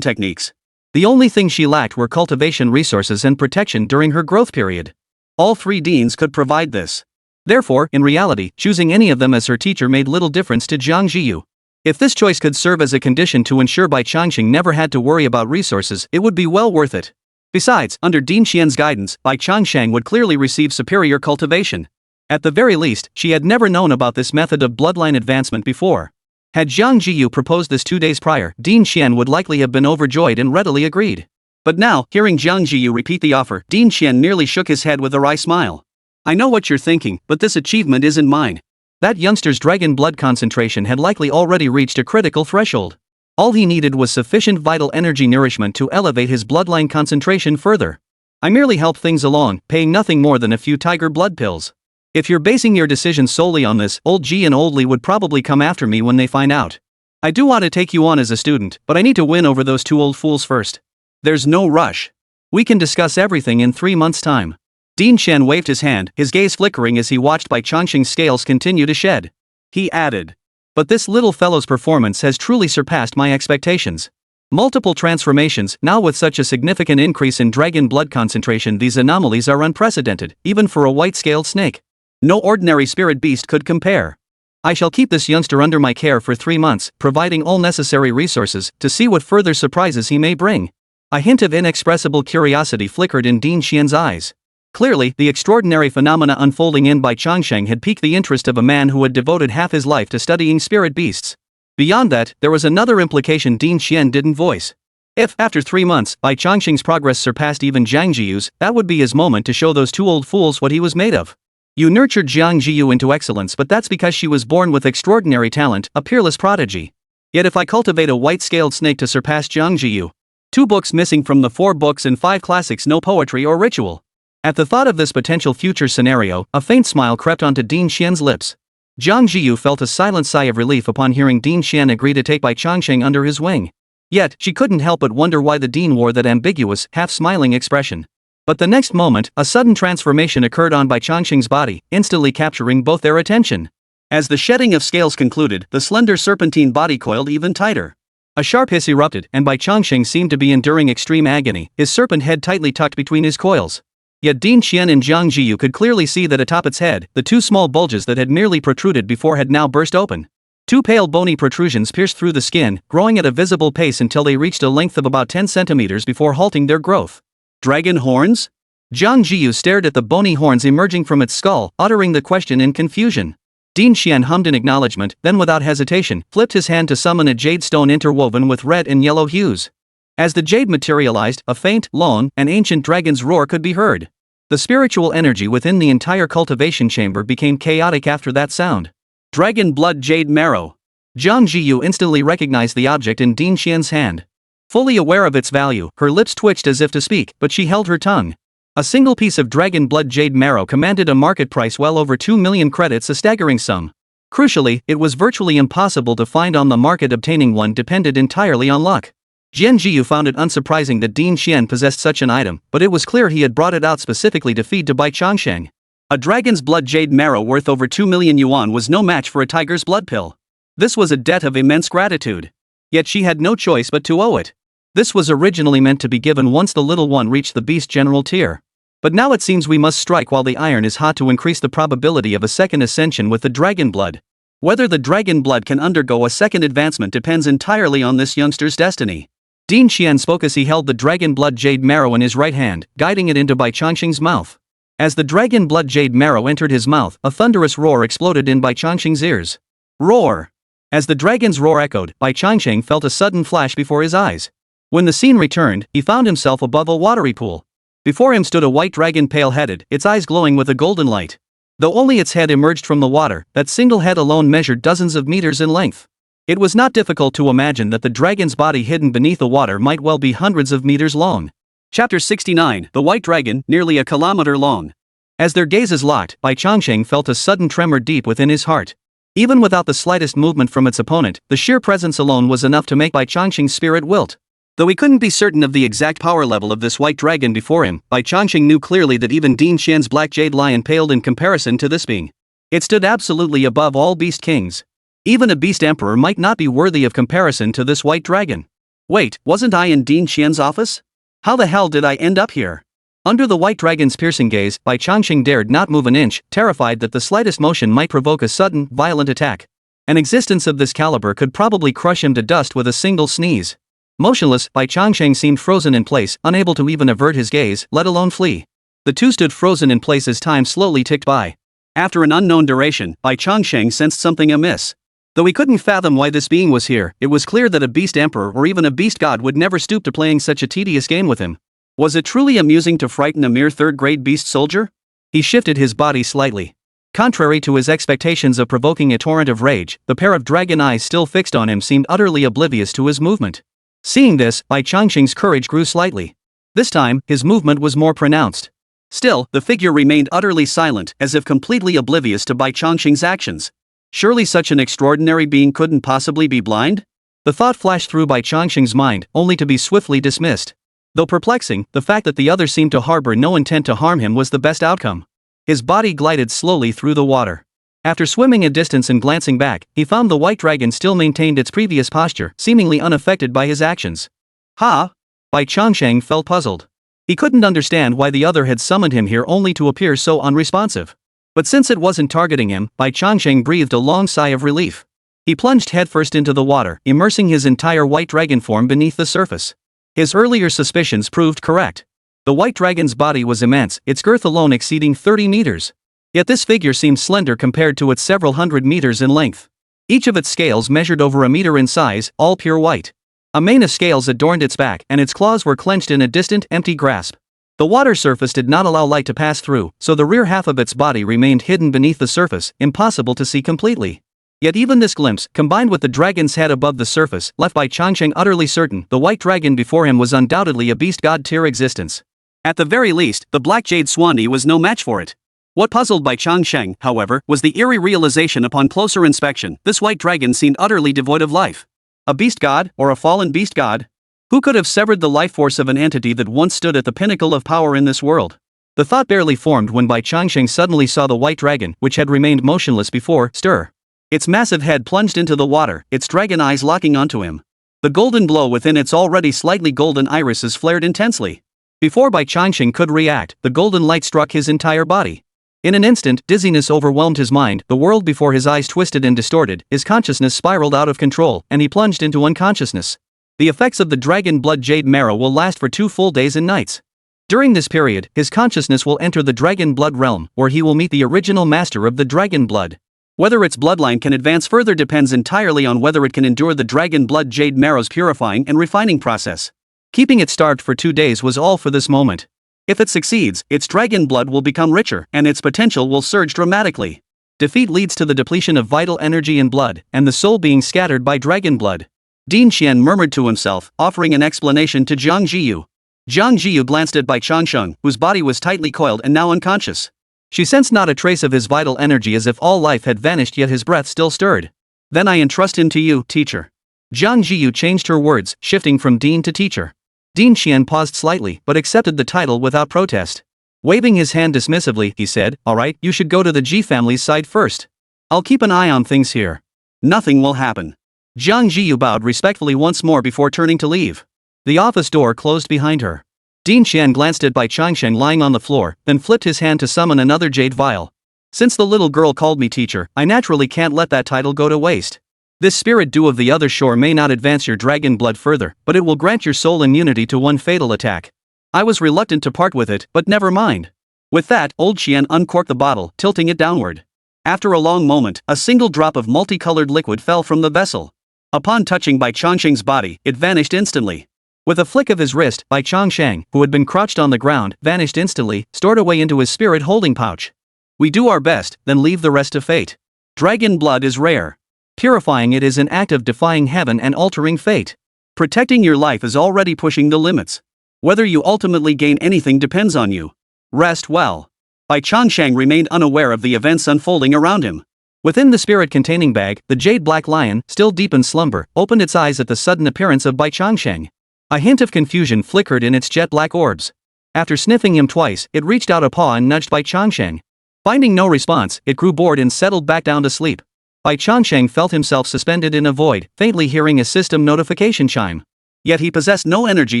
techniques. The only thing she lacked were cultivation resources and protection during her growth period. All 3 deans could provide this. Therefore, in reality, choosing any of them as her teacher made little difference to Jiang Zhiyu. If this choice could serve as a condition to ensure Bai Changsheng never had to worry about resources, it would be well worth it. Besides, under Dean Xian's guidance, Bai Changsheng would clearly receive superior cultivation. At the very least, she had never known about this method of bloodline advancement before. Had Jiang Zhiyu proposed this 2 days prior, Dean Xian would likely have been overjoyed and readily agreed. But now, hearing Jiang Zhiyu repeat the offer, Dean Xian nearly shook his head with a wry smile. I know what you're thinking, but this achievement isn't mine. That youngster's dragon blood concentration had likely already reached a critical threshold. All he needed was sufficient vital energy nourishment to elevate his bloodline concentration further. I merely help things along, paying nothing more than a few tiger blood pills. If you're basing your decision solely on this, old G and old Li would probably come after me when they find out. I do want to take you on as a student, but I need to win over those 2 old fools first. There's no rush. We can discuss everything in 3 months' time. Dean Chen waved his hand, his gaze flickering as he watched Bai Changsheng's scales continue to shed. He added, but this little fellow's performance has truly surpassed my expectations. Multiple transformations, now with such a significant increase in dragon blood concentration, these anomalies are unprecedented, even for a white-scaled snake. No ordinary spirit beast could compare. I shall keep this youngster under my care for 3 months, providing all necessary resources, to see what further surprises he may bring. A hint of inexpressible curiosity flickered in Dean Xian's eyes. Clearly, the extraordinary phenomena unfolding in Bai Changsheng had piqued the interest of a man who had devoted half his life to studying spirit beasts. Beyond that, there was another implication Dean Xian didn't voice. If, after 3 months, Bai Changsheng's progress surpassed even Jiang Zhiyu's, that would be his moment to show those 2 old fools what he was made of. You nurtured Jiang Zhiyu into excellence, but that's because she was born with extraordinary talent, a peerless prodigy. Yet if I cultivate a white-scaled snake to surpass Jiang Zhiyu, 2 books missing from the 4 books and 5 classics, no poetry or ritual. At the thought of this potential future scenario, a faint smile crept onto Dean Xian's lips. Jiang Zhiyu felt a silent sigh of relief upon hearing Dean Xian agree to take Bai Changsheng under his wing. Yet, she couldn't help but wonder why the dean wore that ambiguous, half-smiling expression. But the next moment, a sudden transformation occurred on Bai Changsheng's body, instantly capturing both their attention. As the shedding of scales concluded, the slender serpentine body coiled even tighter. A sharp hiss erupted, and Bai Changsheng seemed to be enduring extreme agony, his serpent head tightly tucked between his coils. Yet Dean Xian and Jiang Zhiyu could clearly see that atop its head, the 2 small bulges that had merely protruded before had now burst open. 2 pale bony protrusions pierced through the skin, growing at a visible pace until they reached a length of about 10 centimeters before halting their growth. Dragon horns? Jiang Zhiyu stared at the bony horns emerging from its skull, uttering the question in confusion. Dean Xian hummed in acknowledgement, then without hesitation, flipped his hand to summon a jade stone interwoven with red and yellow hues. As the jade materialized, a faint, long, and ancient dragon's roar could be heard. The spiritual energy within the entire cultivation chamber became chaotic after that sound. Dragon blood jade marrow. Jiang Zhiyu instantly recognized the object in Dean Xian's hand. Fully aware of its value, her lips twitched as if to speak, but she held her tongue. A single piece of dragon blood jade marrow commanded a market price well over 2 million credits, a staggering sum. Crucially, it was virtually impossible to find on the market. Obtaining one depended entirely on luck. Jiang Zhiyu found it unsurprising that Dean Xian possessed such an item, but it was clear he had brought it out specifically to feed to Bai Changsheng. A dragon's blood jade marrow worth over 2 million yuan was no match for a tiger's blood pill. This was a debt of immense gratitude. Yet she had no choice but to owe it. This was originally meant to be given once the little one reached the beast general tier. But now it seems we must strike while the iron is hot to increase the probability of a second ascension with the dragon blood. Whether the dragon blood can undergo a second advancement depends entirely on this youngster's destiny. Din Qian spoke as he held the dragon blood jade marrow in his right hand, guiding it into Bai Changsheng's mouth. As the dragon blood jade marrow entered his mouth, a thunderous roar exploded in Bai Changsheng's ears. Roar! As the dragon's roar echoed, Bai Changsheng felt a sudden flash before his eyes. When the scene returned, he found himself above a watery pool. Before him stood a white dragon, pale-headed, its eyes glowing with a golden light. Though only its head emerged from the water, that single head alone measured dozens of meters in length. It was not difficult to imagine that the dragon's body hidden beneath the water might well be hundreds of meters long. Chapter 69, The White Dragon, nearly a kilometer long. As their gazes locked, Bai Changsheng felt a sudden tremor deep within his heart. Even without the slightest movement from its opponent, the sheer presence alone was enough to make Bai Changsheng's spirit wilt. Though he couldn't be certain of the exact power level of this white dragon before him, Bai Changsheng knew clearly that even Din Qian's black jade lion paled in comparison to this being. It stood absolutely above all beast kings. Even a beast emperor might not be worthy of comparison to this white dragon. Wait, wasn't I in Din Qian's office? How the hell did I end up here? Under the white dragon's piercing gaze, Bai Changsheng dared not move an inch, terrified that the slightest motion might provoke a sudden, violent attack. An existence of this caliber could probably crush him to dust with a single sneeze. Motionless, Bai Changsheng seemed frozen in place, unable to even avert his gaze, let alone flee. The two stood frozen in place as time slowly ticked by. After an unknown duration, Bai Changsheng sensed something amiss. Though he couldn't fathom why this being was here, it was clear that a beast emperor or even a beast god would never stoop to playing such a tedious game with him. Was it truly amusing to frighten a mere third-grade beast soldier? He shifted his body slightly. Contrary to his expectations of provoking a torrent of rage, the pair of dragon eyes still fixed on him seemed utterly oblivious to his movement. Seeing this, Bai Changsheng's courage grew slightly. This time, his movement was more pronounced. Still, the figure remained utterly silent, as if completely oblivious to Bai Changsheng's actions. Surely such an extraordinary being couldn't possibly be blind? The thought flashed through Bai Changsheng's mind, only to be swiftly dismissed. Though perplexing, the fact that the other seemed to harbor no intent to harm him was the best outcome. His body glided slowly through the water. After swimming a distance and glancing back, he found the white dragon still maintained its previous posture, seemingly unaffected by his actions. Ha! Bai Changsheng felt puzzled. He couldn't understand why the other had summoned him here only to appear so unresponsive. But since it wasn't targeting him, Bai Changsheng breathed a long sigh of relief. He plunged headfirst into the water, immersing his entire white dragon form beneath the surface. His earlier suspicions proved correct. The white dragon's body was immense, its girth alone exceeding 30 meters. Yet this figure seemed slender compared to its several hundred meters in length. Each of its scales measured over a meter in size, all pure white. A mane of scales adorned its back, and its claws were clenched in a distant, empty grasp. The water surface did not allow light to pass through, so the rear half of its body remained hidden beneath the surface, impossible to see completely. Yet even this glimpse, combined with the dragon's head above the surface, left Bai Changsheng utterly certain the white dragon before him was undoubtedly a beast god tier existence. At the very least, the black jade swanee was no match for it. What puzzled Bai Changsheng, however, was the eerie realization upon closer inspection: this white dragon seemed utterly devoid of life. A beast god, or a fallen beast god? Who could have severed the life force of an entity that once stood at the pinnacle of power in this world? The thought barely formed when Bai Changsheng suddenly saw the white dragon, which had remained motionless before, stir. Its massive head plunged into the water, its dragon eyes locking onto him. The golden glow within its already slightly golden irises flared intensely. Before Bai Changsheng could react, the golden light struck his entire body. In an instant, dizziness overwhelmed his mind, the world before his eyes twisted and distorted, his consciousness spiraled out of control, and he plunged into unconsciousness. The effects of the dragon blood jade marrow will last for 2 full days and nights. During this period, his consciousness will enter the dragon blood realm, where he will meet the original master of the dragon blood. Whether its bloodline can advance further depends entirely on whether it can endure the dragon blood jade marrow's purifying and refining process. Keeping it starved for 2 days was all for this moment. If it succeeds, its dragon blood will become richer, and its potential will surge dramatically. Defeat leads to the depletion of vital energy and blood, and the soul being scattered by dragon blood. Din Qian murmured to himself, offering an explanation to Jiang Zhiyu. Jiang Zhiyu glanced at Bai Changsheng, whose body was tightly coiled and now unconscious. She sensed not a trace of his vital energy, as if all life had vanished, yet his breath still stirred. Then I entrust him to you, teacher. Jiang Zhiyu changed her words, shifting from Din to teacher. Din Qian paused slightly, but accepted the title without protest. Waving his hand dismissively, he said, "Alright, you should go to the Ji family's side first. I'll keep an eye on things here. Nothing will happen." Jiang Zhiyu bowed respectfully once more before turning to leave. The office door closed behind her. Dean Qian glanced at Bai Changsheng lying on the floor, then flipped his hand to summon another jade vial. Since the little girl called me teacher, I naturally can't let that title go to waste. This spirit dew of the other shore may not advance your dragon blood further, but it will grant your soul immunity to one fatal attack. I was reluctant to part with it, but never mind. With that, old Qian uncorked the bottle, tilting it downward. After a long moment, a single drop of multicolored liquid fell from the vessel. Upon touching Bai Changsheng's body, it vanished instantly. With a flick of his wrist, Bai Changsheng, who had been crouched on the ground, vanished instantly, stored away into his spirit holding pouch. We do our best, then leave the rest to fate. Dragon blood is rare. Purifying it is an act of defying heaven and altering fate. Protecting your life is already pushing the limits. Whether you ultimately gain anything depends on you. Rest well. Bai Changsheng remained unaware of the events unfolding around him. Within the spirit-containing bag, the jade black lion, still deep in slumber, opened its eyes at the sudden appearance of Bai Changsheng. A hint of confusion flickered in its jet-black orbs. After sniffing him twice, it reached out a paw and nudged Bai Changsheng. Finding no response, it grew bored and settled back down to sleep. Bai Changsheng felt himself suspended in a void, faintly hearing a system notification chime. Yet he possessed no energy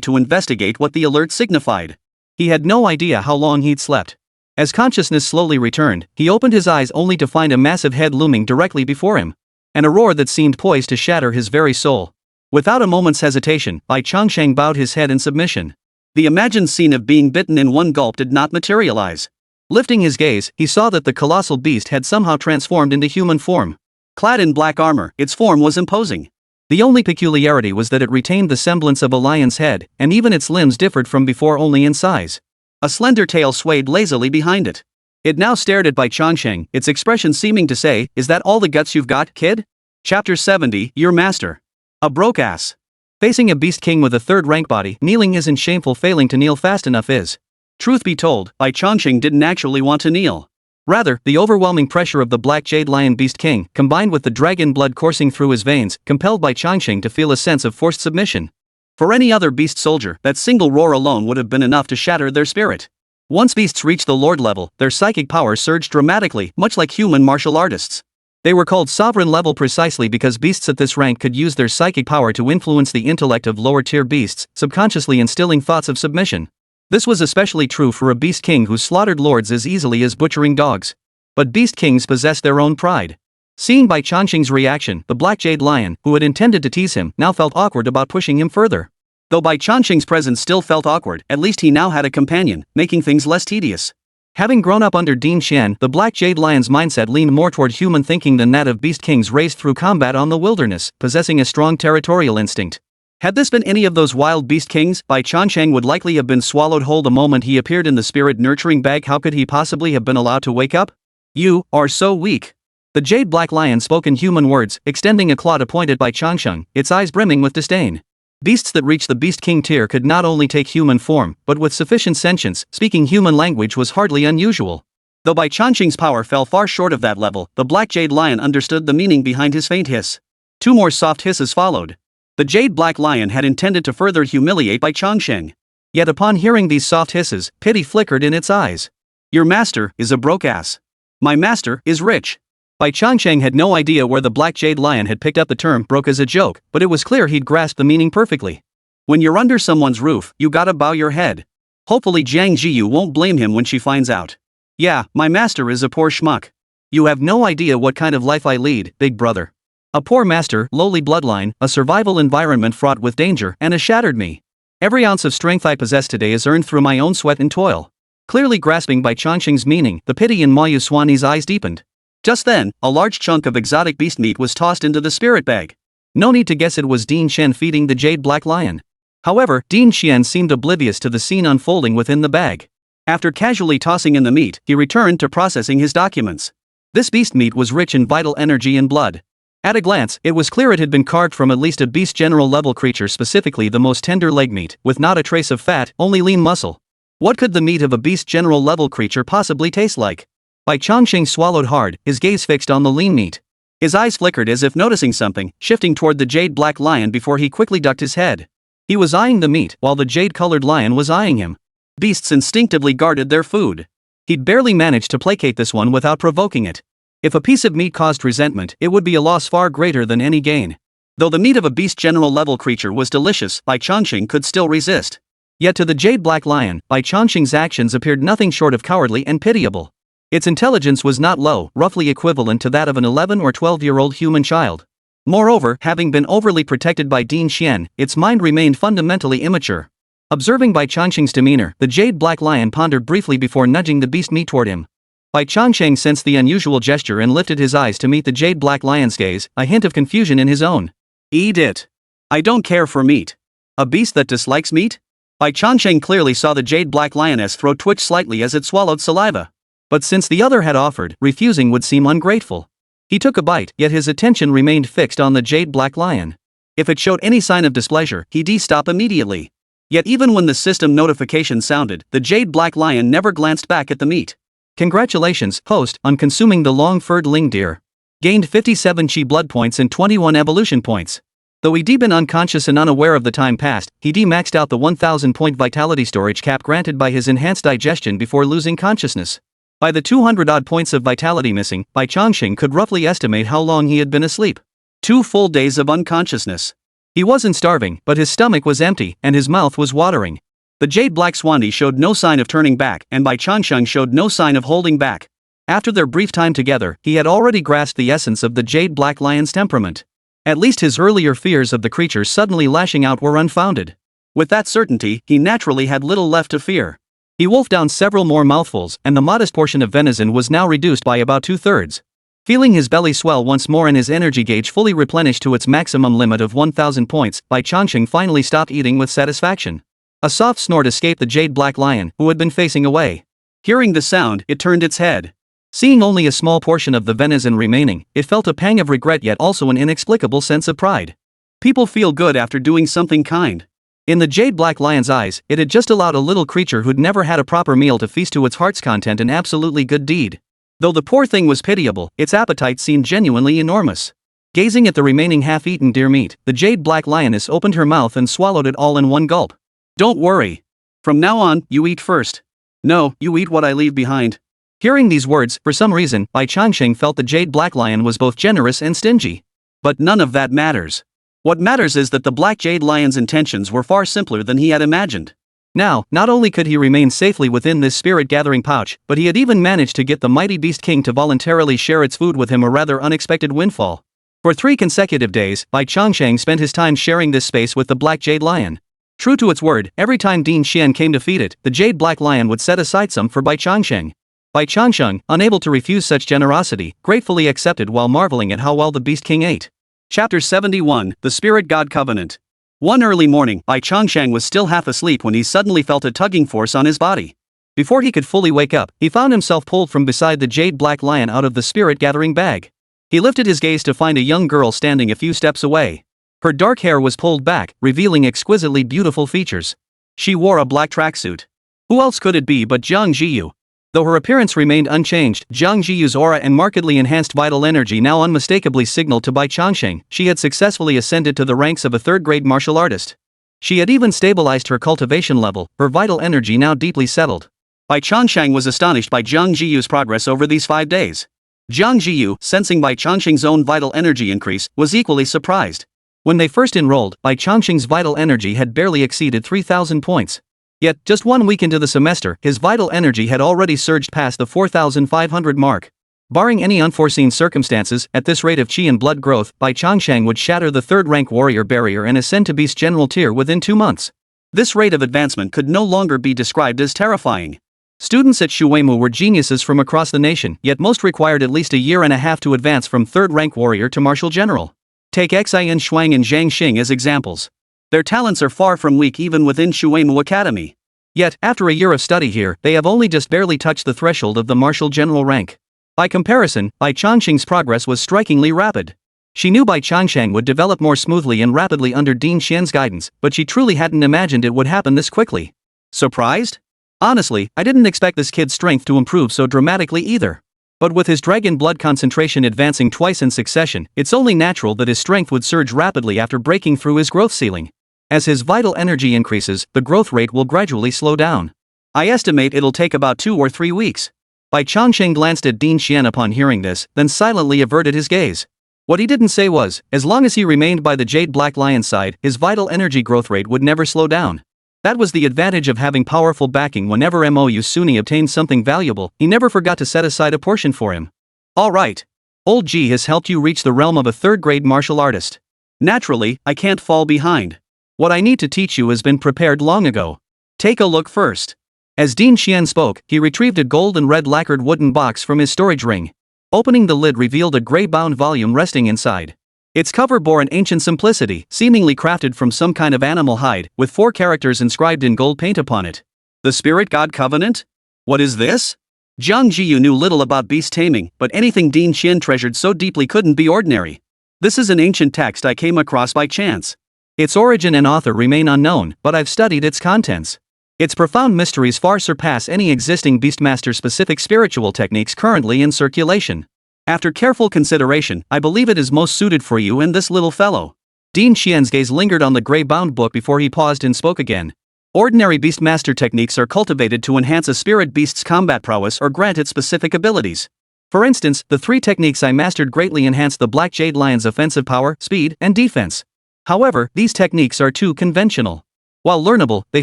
to investigate what the alert signified. He had no idea how long he'd slept. As consciousness slowly returned, he opened his eyes only to find a massive head looming directly before him. An roar that seemed poised to shatter his very soul. Without a moment's hesitation, Bai Changsheng bowed his head in submission. The imagined scene of being bitten in one gulp did not materialize. Lifting his gaze, he saw that the colossal beast had somehow transformed into human form. Clad in black armor, its form was imposing. The only peculiarity was that it retained the semblance of a lion's head, and even its limbs differed from before only in size. A slender tail swayed lazily behind it. It now stared at Bai Changsheng, its expression seeming to say, "Is that all the guts you've got, kid?" Chapter 70, Your Master. A broke ass. Facing a beast king with a third-rank body, kneeling isn't shameful, failing to kneel fast enough is. Truth be told, Bai Changsheng didn't actually want to kneel. Rather, the overwhelming pressure of the black jade lion beast king, combined with the dragon blood coursing through his veins, compelled Bai Changsheng to feel a sense of forced submission. For any other beast soldier, that single roar alone would have been enough to shatter their spirit. Once beasts reach the lord level, their psychic power surged dramatically, much like human martial artists. They were called sovereign level precisely because beasts at this rank could use their psychic power to influence the intellect of lower-tier beasts, subconsciously instilling thoughts of submission. This was especially true for a beast king who slaughtered lords as easily as butchering dogs. But beast kings possessed their own pride. Seeing Bai Changsheng's reaction, the black jade lion, who had intended to tease him, now felt awkward about pushing him further. Though Bai Changsheng's presence still felt awkward, at least he now had a companion, making things less tedious. Having grown up under Dean Qian, the black jade lion's mindset leaned more toward human thinking than that of beast kings raised through combat on the wilderness, possessing a strong territorial instinct. Had this been any of those wild beast kings, Bai Changsheng would likely have been swallowed whole the moment he appeared in the spirit nurturing bag. How could he possibly have been allowed to wake up? You are so weak. The jade black lion spoke in human words, extending a claw to point at Bai Changsheng, its eyes brimming with disdain. Beasts that reached the beast king tier could not only take human form, but with sufficient sentience, speaking human language was hardly unusual. Though Bai Changsheng's power fell far short of that level, the black jade lion understood the meaning behind his faint hiss. Two more soft hisses followed. The jade black lion had intended to further humiliate Bai Changsheng. Yet upon hearing these soft hisses, pity flickered in its eyes. Your master is a broke ass. My master is rich. Bai Changsheng had no idea where the black jade lion had picked up the term broke as a joke, but it was clear he'd grasped the meaning perfectly. When you're under someone's roof, you gotta bow your head. Hopefully Jiang Zhiyu won't blame him when she finds out. Yeah, my master is a poor schmuck. You have no idea what kind of life I lead, big brother. A poor master, lowly bloodline, a survival environment fraught with danger, and a shattered me. Every ounce of strength I possess today is earned through my own sweat and toil. Clearly grasping Bai Changsheng's meaning, the pity in Mayu Swani's eyes deepened. Just then, a large chunk of exotic beast meat was tossed into the spirit bag. No need to guess it was Dean Qian feeding the jade black lion. However, Dean Qian seemed oblivious to the scene unfolding within the bag. After casually tossing in the meat, he returned to processing his documents. This beast meat was rich in vital energy and blood. At a glance, it was clear it had been carved from at least a beast general level creature, specifically the most tender leg meat, with not a trace of fat, only lean muscle. What could the meat of a beast general level creature possibly taste like? Bai Changsheng swallowed hard, his gaze fixed on the lean meat. His eyes flickered as if noticing something, shifting toward the jade black lion before he quickly ducked his head. He was eyeing the meat, while the jade-colored lion was eyeing him. Beasts instinctively guarded their food. He'd barely managed to placate this one without provoking it. If a piece of meat caused resentment, it would be a loss far greater than any gain. Though the meat of a beast general level creature was delicious, Bai Changsheng could still resist. Yet to the Jade Black Lion, Bai Changsheng's actions appeared nothing short of cowardly and pitiable. Its intelligence was not low, roughly equivalent to that of an 11 or 12-year-old human child. Moreover, having been overly protected by Din Xian, its mind remained fundamentally immature. Observing Bai Changsheng's demeanor, the Jade Black Lion pondered briefly before nudging the beast meat toward him. Bai Changsheng sensed the unusual gesture and lifted his eyes to meet the Jade Black Lion's gaze, a hint of confusion in his own. Eat it. I don't care for meat. A beast that dislikes meat? Bai Changsheng clearly saw the Jade Black Lioness throat twitch slightly as it swallowed saliva. But since the other had offered, refusing would seem ungrateful. He took a bite, yet his attention remained fixed on the Jade Black Lion. If it showed any sign of displeasure, he'd stop immediately. Yet even when the system notification sounded, the Jade Black Lion never glanced back at the meat. Congratulations, host, on consuming the long-furred ling deer. Gained 57 chi blood points and 21 evolution points. Though he'd been unconscious and unaware of the time passed, he'd maxed out the 1000-point vitality storage cap granted by his enhanced digestion before losing consciousness. By the 200-odd points of vitality missing, Bai Changsheng could roughly estimate how long he had been asleep. 2 full days of unconsciousness. He wasn't starving, but his stomach was empty, and his mouth was watering. The Jade Black Swandy showed no sign of turning back, and Bai Changsheng showed no sign of holding back. After their brief time together, he had already grasped the essence of the Jade Black Lion's temperament. At least his earlier fears of the creature suddenly lashing out were unfounded. With that certainty, he naturally had little left to fear. He wolfed down several more mouthfuls, and the modest portion of venison was now reduced by about 2/3. Feeling his belly swell once more and his energy gauge fully replenished to its maximum limit of 1000 points, Bai Changsheng finally stopped eating with satisfaction. A soft snort escaped the Jade Black Lion, who had been facing away. Hearing the sound, it turned its head. Seeing only a small portion of the venison remaining, it felt a pang of regret yet also an inexplicable sense of pride. People feel good after doing something kind. In the Jade Black Lion's eyes, it had just allowed a little creature who'd never had a proper meal to feast to its heart's content an absolutely good deed. Though the poor thing was pitiable, its appetite seemed genuinely enormous. Gazing at the remaining half-eaten deer meat, the Jade Black Lioness opened her mouth and swallowed it all in one gulp. Don't worry. From now on, you eat first. No, you eat what I leave behind. Hearing these words, for some reason, Bai Changsheng felt the Jade Black Lion was both generous and stingy. But none of that matters. What matters is that the Black Jade Lion's intentions were far simpler than he had imagined. Now, not only could he remain safely within this spirit-gathering pouch, but he had even managed to get the mighty Beast King to voluntarily share its food with him, a rather unexpected windfall. For 3 consecutive days, Bai Changsheng spent his time sharing this space with the Black Jade Lion. True to its word, every time Din Xian came to feed it, the Jade Black Lion would set aside some for Bai Changsheng. Bai Changsheng, unable to refuse such generosity, gratefully accepted while marveling at how well the Beast King ate. Chapter 71, The Spirit God Covenant. One early morning, Bai Changsheng was still half asleep when he suddenly felt a tugging force on his body. Before he could fully wake up, he found himself pulled from beside the Jade Black Lion out of the spirit-gathering bag. He lifted his gaze to find a young girl standing a few steps away. Her dark hair was pulled back, revealing exquisitely beautiful features. She wore a black tracksuit. Who else could it be but Jiang Zhiyu? Though her appearance remained unchanged, Jiang Zhiyu's aura and markedly enhanced vital energy now unmistakably signaled to Bai Changsheng she had successfully ascended to the ranks of a third-grade martial artist. She had even stabilized her cultivation level, her vital energy now deeply settled. Bai Changsheng was astonished by Jiang Zhiyu's progress over these 5 days. Jiang Zhiyu, sensing Bai Changsheng's own vital energy increase, was equally surprised. When they first enrolled, Bai Changsheng's vital energy had barely exceeded 3,000 points. Yet, just 1 week into the semester, his vital energy had already surged past the 4,500 mark. Barring any unforeseen circumstances, at this rate of chi and blood growth, Bai Changsheng would shatter the 3rd-rank warrior barrier and ascend to Beast General tier within 2 months. This rate of advancement could no longer be described as terrifying. Students at Shuemu were geniuses from across the nation, yet most required at least a year and a half to advance from 3rd-rank warrior to martial general. Take Xin Shuang and Zhang Xing as examples. Their talents are far from weak even within Shuemu Academy. Yet, after a year of study here, they have only just barely touched the threshold of the martial general rank. By comparison, Bai Changsheng's progress was strikingly rapid. She knew Bai Changsheng would develop more smoothly and rapidly under Din Xian's guidance, but she truly hadn't imagined it would happen this quickly. Surprised? Honestly, I didn't expect this kid's strength to improve so dramatically either. But with his dragon blood concentration advancing twice in succession, it's only natural that his strength would surge rapidly after breaking through his growth ceiling. As his vital energy increases, the growth rate will gradually slow down. I estimate it'll take about 2 or 3 weeks. Bai Changsheng glanced at Din Xian upon hearing this, then silently averted his gaze. What he didn't say was, as long as he remained by the Jade Black Lion's side, his vital energy growth rate would never slow down. That was the advantage of having powerful backing. Whenever Mo Suni obtained something valuable, he never forgot to set aside a portion for him. Alright. Old G has helped you reach the realm of a third-grade martial artist. Naturally, I can't fall behind. What I need to teach you has been prepared long ago. Take a look first. As Dean Xian spoke, he retrieved a gold and red lacquered wooden box from his storage ring. Opening the lid revealed a gray-bound volume resting inside. Its cover bore an ancient simplicity, seemingly crafted from some kind of animal hide, with 4 characters inscribed in gold paint upon it. The Spirit God Covenant? What is this? Jiang Zhiyu knew little about beast taming, but anything Dean Xian treasured so deeply couldn't be ordinary. This is an ancient text I came across by chance. Its origin and author remain unknown, but I've studied its contents. Its profound mysteries far surpass any existing Beastmaster-specific spiritual techniques currently in circulation. After careful consideration, I believe it is most suited for you and this little fellow. Dean Xian's gaze lingered on the gray-bound book before he paused and spoke again. Ordinary Beastmaster techniques are cultivated to enhance a spirit beast's combat prowess or grant it specific abilities. For instance, the 3 techniques I mastered greatly enhance the Black Jade Lion's offensive power, speed, and defense. However, these techniques are too conventional. While learnable, they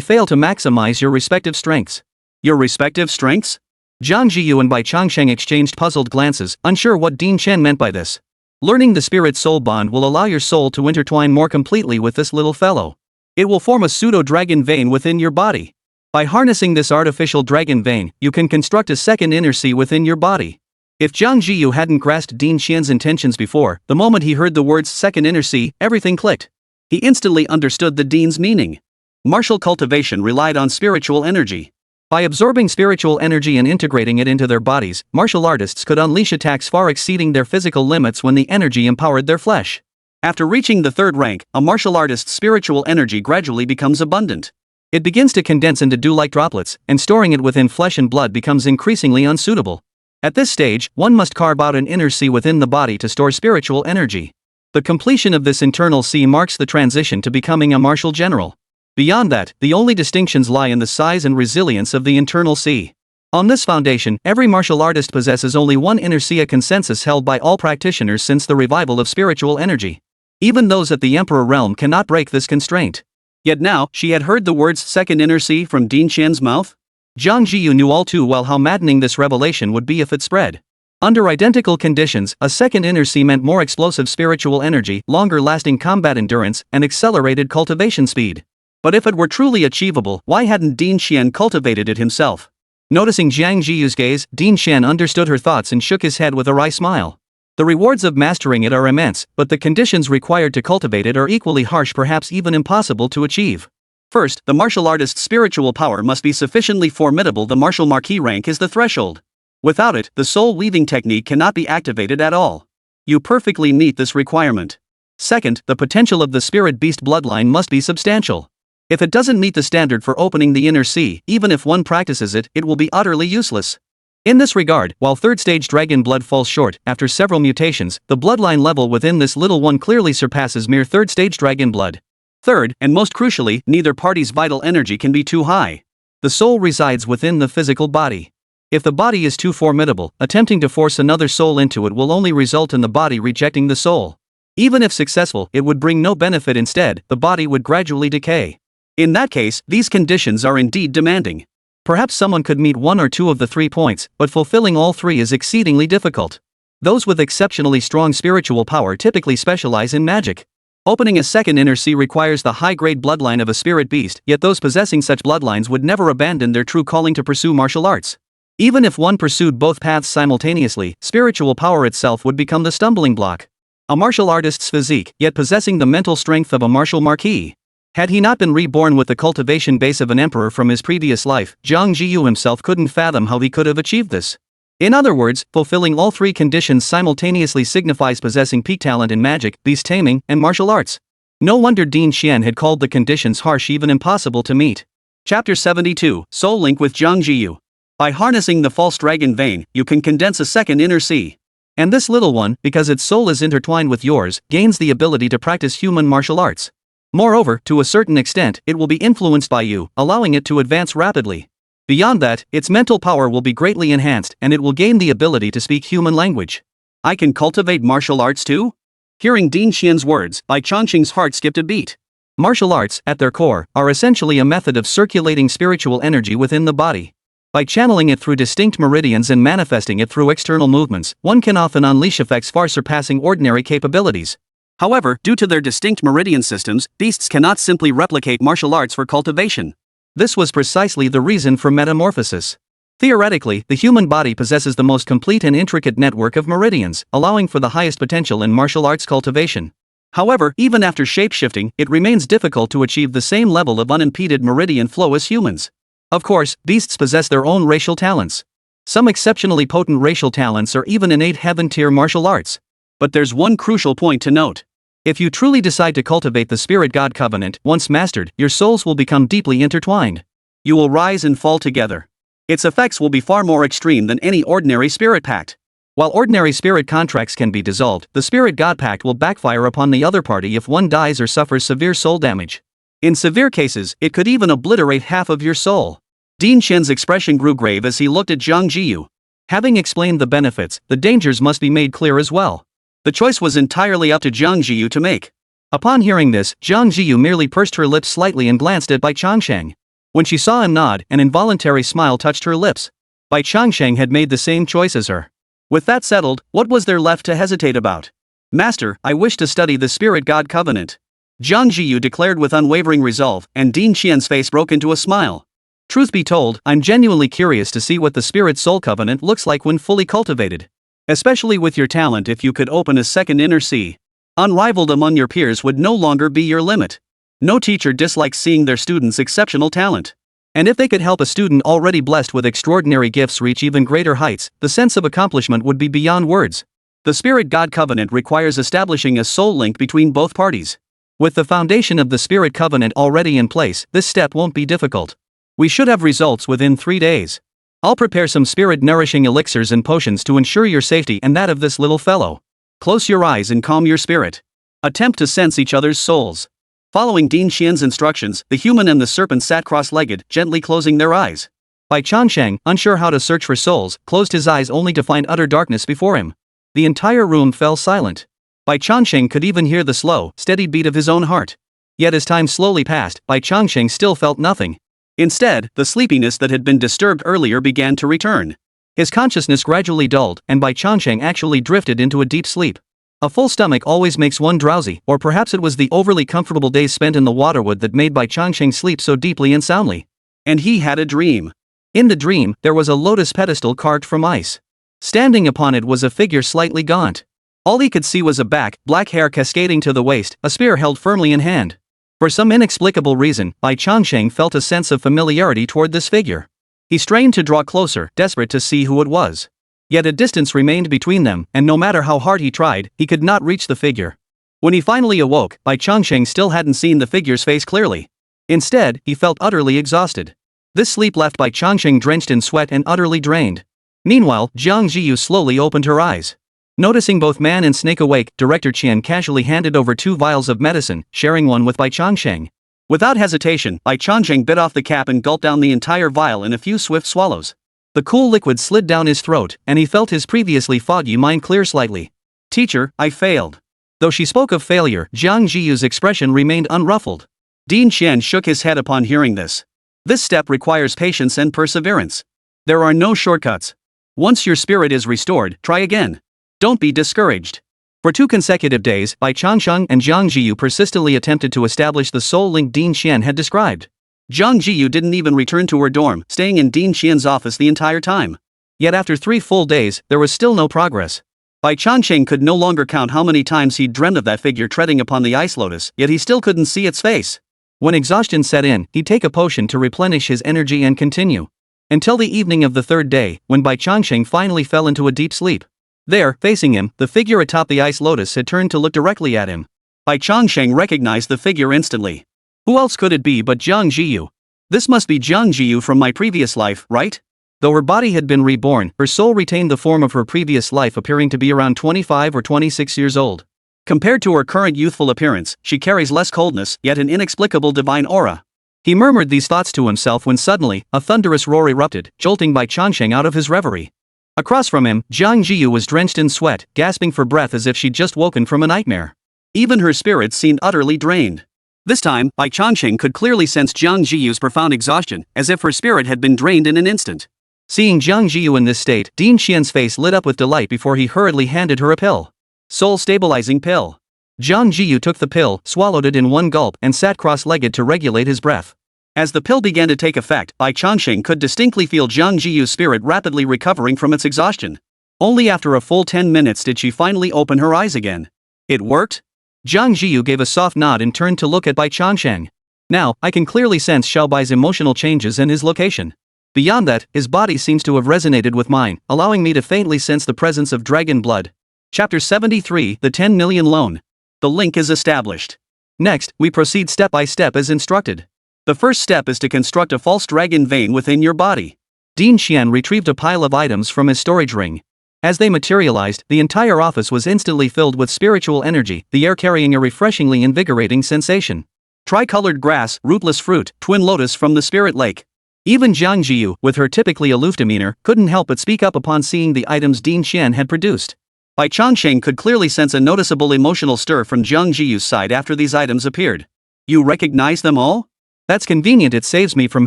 fail to maximize your respective strengths. Your respective strengths? Jiang Zhiyu and Bai Changsheng exchanged puzzled glances, unsure what Dean Chen meant by this. Learning the spirit-soul bond will allow your soul to intertwine more completely with this little fellow. It will form a pseudo-dragon vein within your body. By harnessing this artificial dragon vein, you can construct a second inner sea within your body. If Jiang Zhiyu hadn't grasped Dean Xian's intentions before, the moment he heard the words second inner sea, everything clicked. He instantly understood the Dean's meaning. Martial cultivation relied on spiritual energy. By absorbing spiritual energy and integrating it into their bodies, martial artists could unleash attacks far exceeding their physical limits when the energy empowered their flesh. After reaching the 3rd rank, a martial artist's spiritual energy gradually becomes abundant. It begins to condense into dew-like droplets, and storing it within flesh and blood becomes increasingly unsuitable. At this stage, one must carve out an inner sea within the body to store spiritual energy. The completion of this internal sea marks the transition to becoming a martial general. Beyond that, the only distinctions lie in the size and resilience of the internal sea. On this foundation, every martial artist possesses only one inner sea, a consensus held by all practitioners since the revival of spiritual energy. Even those at the Emperor realm cannot break this constraint. Yet now, she had heard the words second inner sea from Dean Xian's mouth? Jiang Zhiyu knew all too well how maddening this revelation would be if it spread. Under identical conditions, a second inner sea meant more explosive spiritual energy, longer-lasting combat endurance, and accelerated cultivation speed. But if it were truly achievable, why hadn't Dean Xian cultivated it himself? Noticing Jiang Zhiyu's gaze, Dean Xian understood her thoughts and shook his head with a wry smile. The rewards of mastering it are immense, but the conditions required to cultivate it are equally harsh, perhaps even impossible to achieve. First, the martial artist's spiritual power must be sufficiently formidable. The martial marquis rank is the threshold. Without it, the soul weaving technique cannot be activated at all. You perfectly meet this requirement. Second, the potential of the spirit beast bloodline must be substantial. If it doesn't meet the standard for opening the inner sea, even if one practices it, it will be utterly useless. In this regard, while 3rd stage dragon blood falls short, after several mutations, the bloodline level within this little one clearly surpasses mere 3rd stage dragon blood. Third, and most crucially, neither party's vital energy can be too high. The soul resides within the physical body. If the body is too formidable, attempting to force another soul into it will only result in the body rejecting the soul. Even if successful, it would bring no benefit. Instead, the body would gradually decay. In that case, these conditions are indeed demanding. Perhaps someone could meet 1 or 2 of the 3 points, but fulfilling all 3 is exceedingly difficult. Those with exceptionally strong spiritual power typically specialize in magic. Opening a second inner sea requires the high-grade bloodline of a spirit beast, yet those possessing such bloodlines would never abandon their true calling to pursue martial arts. Even if one pursued both paths simultaneously, spiritual power itself would become the stumbling block. A martial artist's physique, yet possessing the mental strength of a martial marquis. Had he not been reborn with the cultivation base of an emperor from his previous life, Jiang Zhiyu himself couldn't fathom how he could have achieved this. In other words, fulfilling all 3 conditions simultaneously signifies possessing peak talent in magic, beast taming, and martial arts. No wonder Dean Xian had called the conditions harsh, even impossible to meet. Chapter 72, Soul Link with Jiang Zhiyu. By harnessing the false dragon vein, you can condense a second inner sea. And this little one, because its soul is intertwined with yours, gains the ability to practice human martial arts. Moreover, to a certain extent, it will be influenced by you, allowing it to advance rapidly. Beyond that, its mental power will be greatly enhanced, and it will gain the ability to speak human language. I can cultivate martial arts too? Hearing Ding Xian's words, Bai Changsheng's heart skipped a beat. Martial arts, at their core, are essentially a method of circulating spiritual energy within the body. By channeling it through distinct meridians and manifesting it through external movements, one can often unleash effects far surpassing ordinary capabilities. However, due to their distinct meridian systems, beasts cannot simply replicate martial arts for cultivation. This was precisely the reason for metamorphosis. Theoretically, the human body possesses the most complete and intricate network of meridians, allowing for the highest potential in martial arts cultivation. However, even after shape-shifting, it remains difficult to achieve the same level of unimpeded meridian flow as humans. Of course, beasts possess their own racial talents. Some exceptionally potent racial talents are even innate heaven-tier martial arts. But there's one crucial point to note. If you truly decide to cultivate the spirit-god covenant, once mastered, your souls will become deeply intertwined. You will rise and fall together. Its effects will be far more extreme than any ordinary spirit pact. While ordinary spirit contracts can be dissolved, the spirit-god pact will backfire upon the other party if one dies or suffers severe soul damage. In severe cases, it could even obliterate half of your soul. Ding Xian's expression grew grave as he looked at Jiang Zhiyu. Having explained the benefits, the dangers must be made clear as well. The choice was entirely up to Jiang Zhiyu to make. Upon hearing this, Jiang Zhiyu merely pursed her lips slightly and glanced at Bai Changsheng. When she saw him nod, an involuntary smile touched her lips. Bai Changsheng had made the same choice as her. With that settled, what was there left to hesitate about? Master, I wish to study the spirit god covenant. Jiang Zhiyu declared with unwavering resolve, and Ding Xian's face broke into a smile. Truth be told, I'm genuinely curious to see what the spirit soul covenant looks like when fully cultivated. Especially with your talent, if you could open a second inner sea. Unrivaled among your peers would no longer be your limit. No teacher dislikes seeing their students' exceptional talent. And if they could help a student already blessed with extraordinary gifts reach even greater heights, the sense of accomplishment would be beyond words. The spirit god covenant requires establishing a soul link between both parties. With the foundation of the spirit covenant already in place, this step won't be difficult. We should have results within 3 days. I'll prepare some spirit-nourishing elixirs and potions to ensure your safety and that of this little fellow. Close your eyes and calm your spirit. Attempt to sense each other's souls. Following Ding Xian's instructions, the human and the serpent sat cross-legged, gently closing their eyes. Bai Changsheng, unsure how to search for souls, closed his eyes only to find utter darkness before him. The entire room fell silent. Bai Changsheng could even hear the slow, steady beat of his own heart. Yet as time slowly passed, Bai Changsheng still felt nothing. Instead, the sleepiness that had been disturbed earlier began to return. His consciousness gradually dulled, and Bai Changsheng actually drifted into a deep sleep. A full stomach always makes one drowsy, or perhaps it was the overly comfortable days spent in the waterwood that made Bai Changsheng sleep so deeply and soundly. And he had a dream. In the dream, there was a lotus pedestal carved from ice. Standing upon it was a figure slightly gaunt. All he could see was a back, black hair cascading to the waist, a spear held firmly in hand. For some inexplicable reason, Bai Changsheng felt a sense of familiarity toward this figure. He strained to draw closer, desperate to see who it was. Yet a distance remained between them, and no matter how hard he tried, he could not reach the figure. When he finally awoke, Bai Changsheng still hadn't seen the figure's face clearly. Instead, he felt utterly exhausted. This sleep left Bai Changsheng drenched in sweat and utterly drained. Meanwhile, Jiang Zhiyu slowly opened her eyes. Noticing both man and snake awake, Director Qian casually handed over 2 vials of medicine, sharing one with Bai Changsheng. Without hesitation, Bai Changsheng bit off the cap and gulped down the entire vial in a few swift swallows. The cool liquid slid down his throat, and he felt his previously foggy mind clear slightly. Teacher, I failed. Though she spoke of failure, Jiang Zhiyu's expression remained unruffled. Ding Xian shook his head upon hearing this. This step requires patience and perseverance. There are no shortcuts. Once your spirit is restored, try again. Don't be discouraged. For 2 consecutive days, Bai Changsheng and Jiang Zhiyu persistently attempted to establish the soul link Ding Xian had described. Jiang Zhiyu didn't even return to her dorm, staying in Ding Xian's office the entire time. Yet after 3 full days, there was still no progress. Bai Changsheng could no longer count how many times he'd dreamed of that figure treading upon the ice lotus, yet he still couldn't see its face. When exhaustion set in, he'd take a potion to replenish his energy and continue. Until the evening of the 3rd day, when Bai Changsheng finally fell into a deep sleep. There, facing him, the figure atop the ice lotus had turned to look directly at him. Bai Changsheng recognized the figure instantly. Who else could it be but Jiang Zhiyu? This must be Jiang Zhiyu from my previous life, right? Though her body had been reborn, her soul retained the form of her previous life, appearing to be around 25 or 26 years old. Compared to her current youthful appearance, she carries less coldness, yet an inexplicable divine aura. He murmured these thoughts to himself when suddenly, a thunderous roar erupted, jolting Bai Changsheng out of his reverie. Across from him, Jiang Zhiyu was drenched in sweat, gasping for breath as if she'd just woken from a nightmare. Even her spirits seemed utterly drained. This time, Bai Changsheng could clearly sense Jiang Zhiyu's profound exhaustion, as if her spirit had been drained in an instant. Seeing Jiang Zhiyu in this state, Ding Qian's face lit up with delight before he hurriedly handed her a pill. Soul-stabilizing pill. Jiang Zhiyu took the pill, swallowed it in one gulp, and sat cross-legged to regulate his breath. As the pill began to take effect, Bai Changsheng could distinctly feel Jiang Zhiyu's spirit rapidly recovering from its exhaustion. Only after a full 10 minutes did she finally open her eyes again. It worked? Jiang Zhiyu gave a soft nod and turned to look at Bai Changsheng. Now, I can clearly sense Xiao Bai's emotional changes and his location. Beyond that, his body seems to have resonated with mine, allowing me to faintly sense the presence of dragon blood. Chapter 73, The 10 Million Loan. The link is established. Next, we proceed step by step as instructed. The first step is to construct a false dragon vein within your body. Ding Qian retrieved a pile of items from his storage ring. As they materialized, the entire office was instantly filled with spiritual energy, the air carrying a refreshingly invigorating sensation. Tricolored grass, rootless fruit, twin lotus from the spirit lake. Even Jiang Zhiyu, with her typically aloof demeanor, couldn't help but speak up upon seeing the items Ding Qian had produced. Bai Changsheng could clearly sense a noticeable emotional stir from Jiang Zhiyu's side after these items appeared. You recognize them all? That's convenient, it saves me from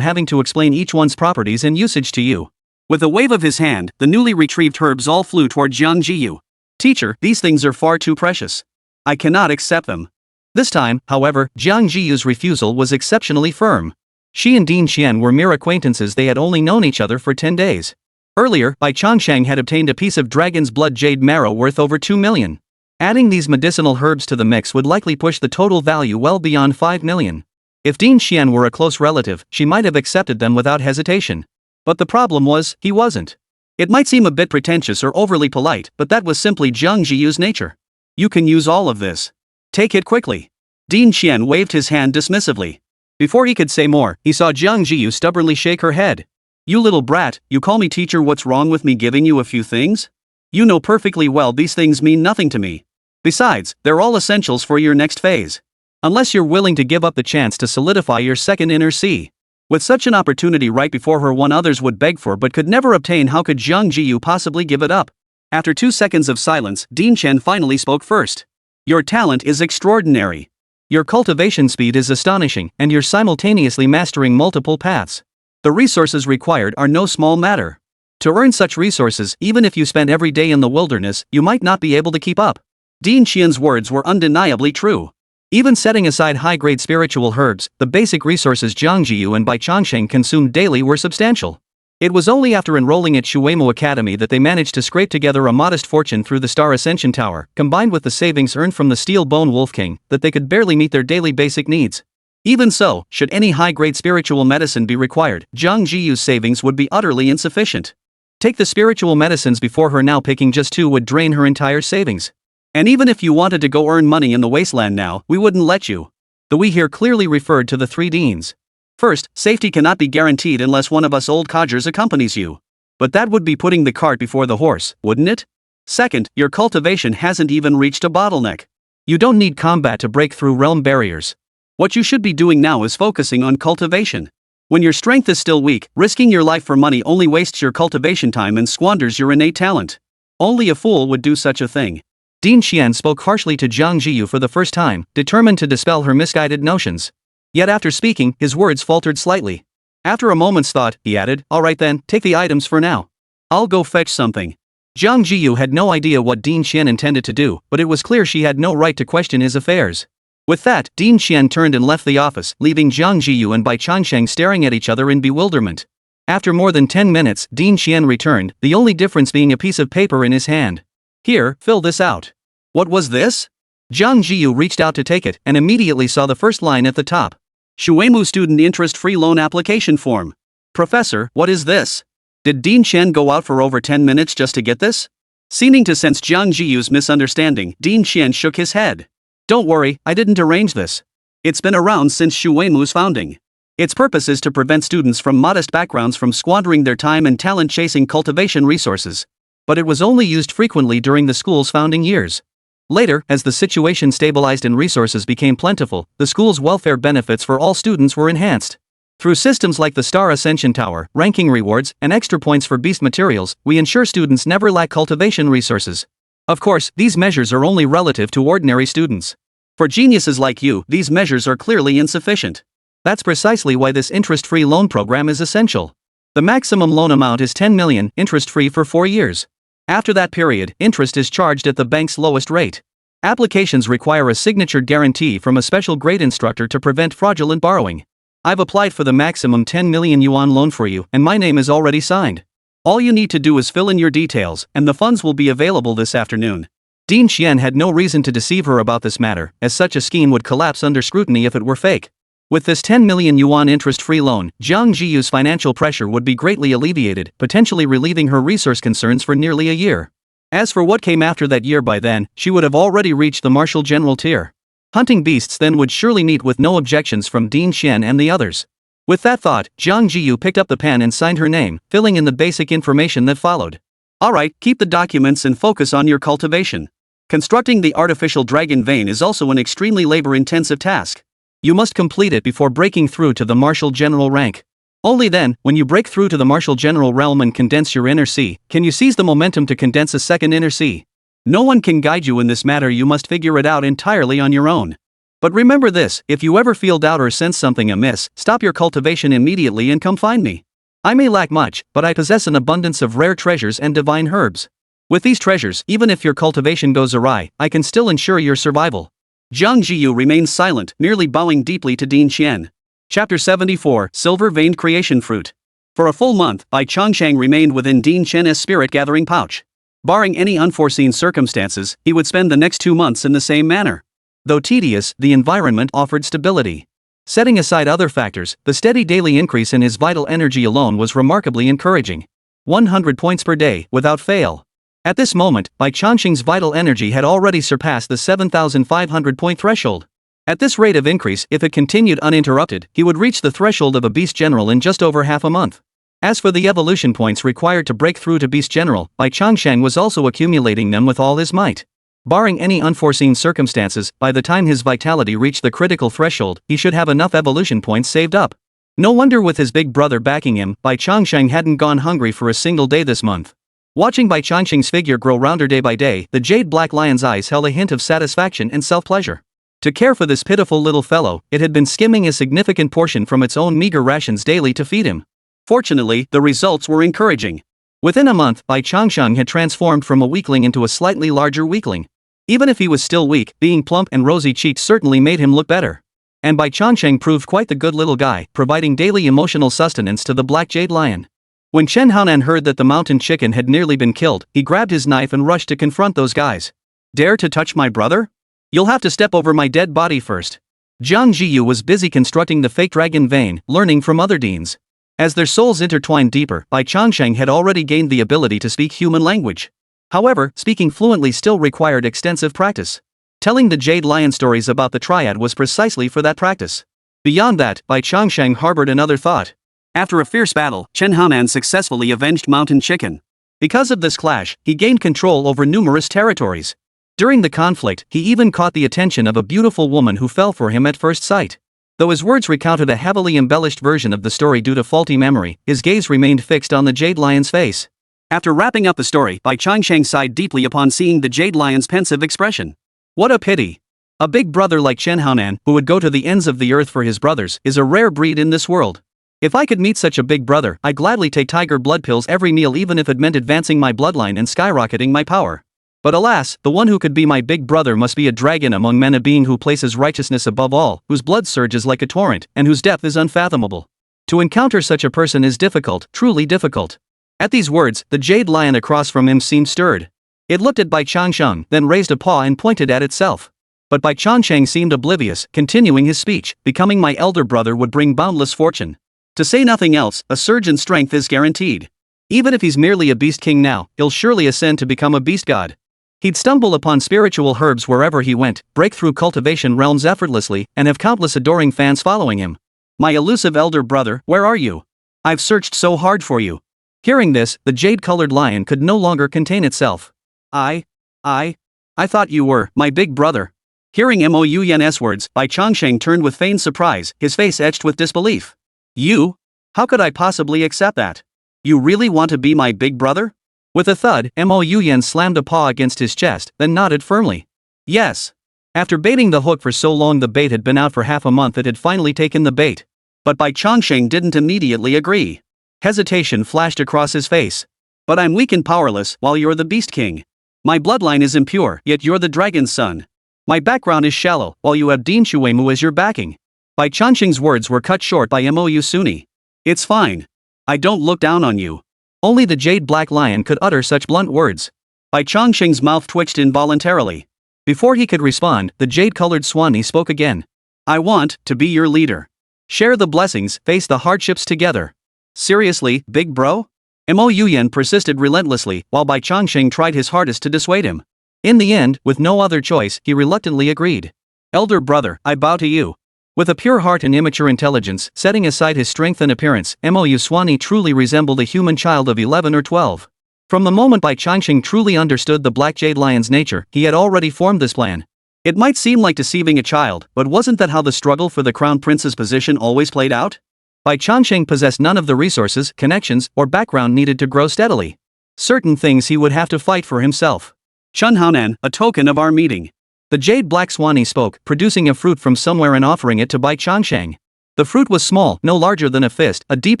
having to explain each one's properties and usage to you. With a wave of his hand, the newly retrieved herbs all flew toward Jiang Zhiyu. Teacher, these things are far too precious. I cannot accept them. This time, however, Jiang Zhiyu's refusal was exceptionally firm. She and Ding Qian were mere acquaintances, they had only known each other for 10 days. Earlier, Bai Changsheng had obtained a piece of dragon's blood jade marrow worth over 2 million. Adding these medicinal herbs to the mix would likely push the total value well beyond 5 million. If Ding Qian were a close relative, she might have accepted them without hesitation. But the problem was, he wasn't. It might seem a bit pretentious or overly polite, but that was simply Jiang Zhiyu's nature. You can use all of this. Take it quickly. Ding Qian waved his hand dismissively. Before he could say more, he saw Jiang Zhiyu stubbornly shake her head. You little brat, you call me teacher, what's wrong with me giving you a few things? You know perfectly well these things mean nothing to me. Besides, they're all essentials for your next phase. Unless you're willing to give up the chance to solidify your second inner sea. With such an opportunity right before her, one others would beg for but could never obtain, how could Jiang Zhiyu possibly give it up? After 2 seconds of silence, Ding Qian finally spoke first. Your talent is extraordinary. Your cultivation speed is astonishing, and you're simultaneously mastering multiple paths. The resources required are no small matter. To earn such resources, even if you spent every day in the wilderness, you might not be able to keep up. Ding Qian's words were undeniably true. Even setting aside high-grade spiritual herbs, the basic resources Jiang Zhiyu and Bai Changsheng consumed daily were substantial. It was only after enrolling at Shuemu Academy that they managed to scrape together a modest fortune through the Star Ascension Tower, combined with the savings earned from the Steel Bone Wolf King, that they could barely meet their daily basic needs. Even so, should any high-grade spiritual medicine be required, Jiang Zhiyu's savings would be utterly insufficient. Take the spiritual medicines before her now, picking just 2 would drain her entire savings. And even if you wanted to go earn money in the Wasteland now, we wouldn't let you. The we here clearly referred to the 3 deans. First, safety cannot be guaranteed unless one of us old codgers accompanies you. But that would be putting the cart before the horse, wouldn't it? Second, your cultivation hasn't even reached a bottleneck. You don't need combat to break through realm barriers. What you should be doing now is focusing on cultivation. When your strength is still weak, risking your life for money only wastes your cultivation time and squanders your innate talent. Only a fool would do such a thing. Ding Qian spoke harshly to Jiang Zhiyu for the first time, determined to dispel her misguided notions. Yet after speaking, his words faltered slightly. After a moment's thought, he added, "All right then, take the items for now. I'll go fetch something." Jiang Zhiyu had no idea what Ding Qian intended to do, but it was clear she had no right to question his affairs. With that, Ding Qian turned and left the office, leaving Jiang Zhiyu and Bai Changsheng staring at each other in bewilderment. After more than 10 minutes, Ding Qian returned, the only difference being a piece of paper in his hand. "Here, fill this out." What was this? Jiang Zhiyu reached out to take it and immediately saw the first line at the top. Shuemu Student Interest-Free Loan Application Form. Professor, what is this? Did Ding Qian go out for over 10 minutes just to get this? Seeming to sense Jiang Zhiyu's misunderstanding, Ding Qian shook his head. Don't worry, I didn't arrange this. It's been around since Shuemu's founding. Its purpose is to prevent students from modest backgrounds from squandering their time and talent chasing cultivation resources. But it was only used frequently during the school's founding years. Later, as the situation stabilized and resources became plentiful, the school's welfare benefits for all students were enhanced. Through systems like the Star Ascension Tower, ranking rewards, and extra points for beast materials, we ensure students never lack cultivation resources. Of course, these measures are only relative to ordinary students. For geniuses like you, these measures are clearly insufficient. That's precisely why this interest-free loan program is essential. The maximum loan amount is 10 million, interest-free for 4 years. After that period, interest is charged at the bank's lowest rate. Applications require a signature guarantee from a special grade instructor to prevent fraudulent borrowing. I've applied for the maximum 10 million yuan loan for you, and my name is already signed. All you need to do is fill in your details, and the funds will be available this afternoon. Dean Xian had no reason to deceive her about this matter, as such a scheme would collapse under scrutiny if it were fake. With this 10 million yuan interest-free loan, Jiang Zhiyu's financial pressure would be greatly alleviated, potentially relieving her resource concerns for nearly a year. As for what came after that year, by then, she would have already reached the martial general tier. Hunting beasts then would surely meet with no objections from Dean Xian and the others. With that thought, Jiang Zhiyu picked up the pen and signed her name, filling in the basic information that followed. Alright, keep the documents and focus on your cultivation. Constructing the artificial dragon vein is also an extremely labor-intensive task. You must complete it before breaking through to the martial general rank. Only then, when you break through to the martial general realm and condense your inner sea, can you seize the momentum to condense a second inner sea. No one can guide you in this matter, you must figure it out entirely on your own. But remember this, if you ever feel doubt or sense something amiss, stop your cultivation immediately and come find me. I may lack much, but I possess an abundance of rare treasures and divine herbs. With these treasures, even if your cultivation goes awry, I can still ensure your survival. Jiang Zhiyu remains silent, merely bowing deeply to Dean Xian. Chapter 74, Silver-Veined Creation Fruit. For a full month, Bai Changsheng remained within Dean Xian's spirit-gathering pouch. Barring any unforeseen circumstances, he would spend the next 2 months in the same manner. Though tedious, the environment offered stability. Setting aside other factors, the steady daily increase in his vital energy alone was remarkably encouraging. 100 points per day, without fail. At this moment, Bai Changsheng's vital energy had already surpassed the 7,500 point threshold. At this rate of increase, if it continued uninterrupted, he would reach the threshold of a beast general in just over half a month. As for the evolution points required to break through to beast general, Bai Changsheng was also accumulating them with all his might. Barring any unforeseen circumstances, by the time his vitality reached the critical threshold, he should have enough evolution points saved up. No wonder with his big brother backing him, Bai Changsheng hadn't gone hungry for a single day this month. Watching Bai Changsheng's figure grow rounder day by day, the jade black lion's eyes held a hint of satisfaction and self-pleasure. To care for this pitiful little fellow, it had been skimming a significant portion from its own meager rations daily to feed him. Fortunately, the results were encouraging. Within a month, Bai Changsheng had transformed from a weakling into a slightly larger weakling. Even if he was still weak, being plump and rosy-cheeked certainly made him look better. And Bai Changsheng proved quite the good little guy, providing daily emotional sustenance to the black jade lion. When Chen Haonan heard that the mountain chicken had nearly been killed, he grabbed his knife and rushed to confront those guys. Dare to touch my brother? You'll have to step over my dead body first. Jiang Zhiyu was busy constructing the fake dragon vein, learning from other deans. As their souls intertwined deeper, Bai Changsheng had already gained the ability to speak human language. However, speaking fluently still required extensive practice. Telling the Jade Lion stories about the triad was precisely for that practice. Beyond that, Bai Changsheng harbored another thought. After a fierce battle, Chen Haonan successfully avenged Mountain Chicken. Because of this clash, he gained control over numerous territories. During the conflict, he even caught the attention of a beautiful woman who fell for him at first sight. Though his words recounted a heavily embellished version of the story due to faulty memory, his gaze remained fixed on the Jade Lion's face. After wrapping up the story, Bai Changsheng sighed deeply upon seeing the Jade Lion's pensive expression. What a pity! A big brother like Chen Haonan, who would go to the ends of the earth for his brothers, is a rare breed in this world. If I could meet such a big brother, I'd gladly take tiger blood pills every meal even if it meant advancing my bloodline and skyrocketing my power. But alas, the one who could be my big brother must be a dragon among men, a being who places righteousness above all, whose blood surges like a torrent, and whose depth is unfathomable. To encounter such a person is difficult, truly difficult. At these words, the jade lion across from him seemed stirred. It looked at Bai Changsheng, then raised a paw and pointed at itself. But Bai Changsheng seemed oblivious, continuing his speech, becoming my elder brother would bring boundless fortune. To say nothing else, a surge in strength is guaranteed. Even if he's merely a beast king now, he'll surely ascend to become a beast god. He'd stumble upon spiritual herbs wherever he went, break through cultivation realms effortlessly, and have countless adoring fans following him. My elusive elder brother, where are you? I've searched so hard for you. Hearing this, the jade-colored lion could no longer contain itself. I thought you were my big brother. Hearing Moun's words, Bai Changsheng turned with feigned surprise, his face etched with disbelief. You? How could I possibly accept that? You really want to be my big brother? With a thud, Mo Yuyan slammed a paw against his chest, then nodded firmly. Yes. After baiting the hook for so long, the bait had been out for half a month, it had finally taken the bait. But Bai Changsheng didn't immediately agree. Hesitation flashed across his face. But I'm weak and powerless, while you're the Beast King. My bloodline is impure, yet you're the dragon's son. My background is shallow, while you have Din Shuemu as your backing. Bai Changsheng's words were cut short by Mo Yusuni. It's fine. I don't look down on you. Only the Jade Black Lion could utter such blunt words. Bai Changsheng's mouth twitched involuntarily. Before he could respond, the jade-colored Swanee spoke again. I want to be your leader. Share the blessings, face the hardships together. Seriously, big bro? Mo Yuyan persisted relentlessly, while Bai Changsheng tried his hardest to dissuade him. In the end, with no other choice, he reluctantly agreed. Elder brother, I bow to you. With a pure heart and immature intelligence, setting aside his strength and appearance, Mo Yuswani truly resembled a human child of 11 or 12. From the moment Bai Changsheng truly understood the Black Jade Lion's nature, he had already formed this plan. It might seem like deceiving a child, but wasn't that how the struggle for the crown prince's position always played out? Bai Changsheng possessed none of the resources, connections, or background needed to grow steadily. Certain things he would have to fight for himself. Chun Haonan, a token of our meeting. The Jade Black Swanee spoke, producing a fruit from somewhere and offering it to Bai Changsheng. The fruit was small, no larger than a fist, a deep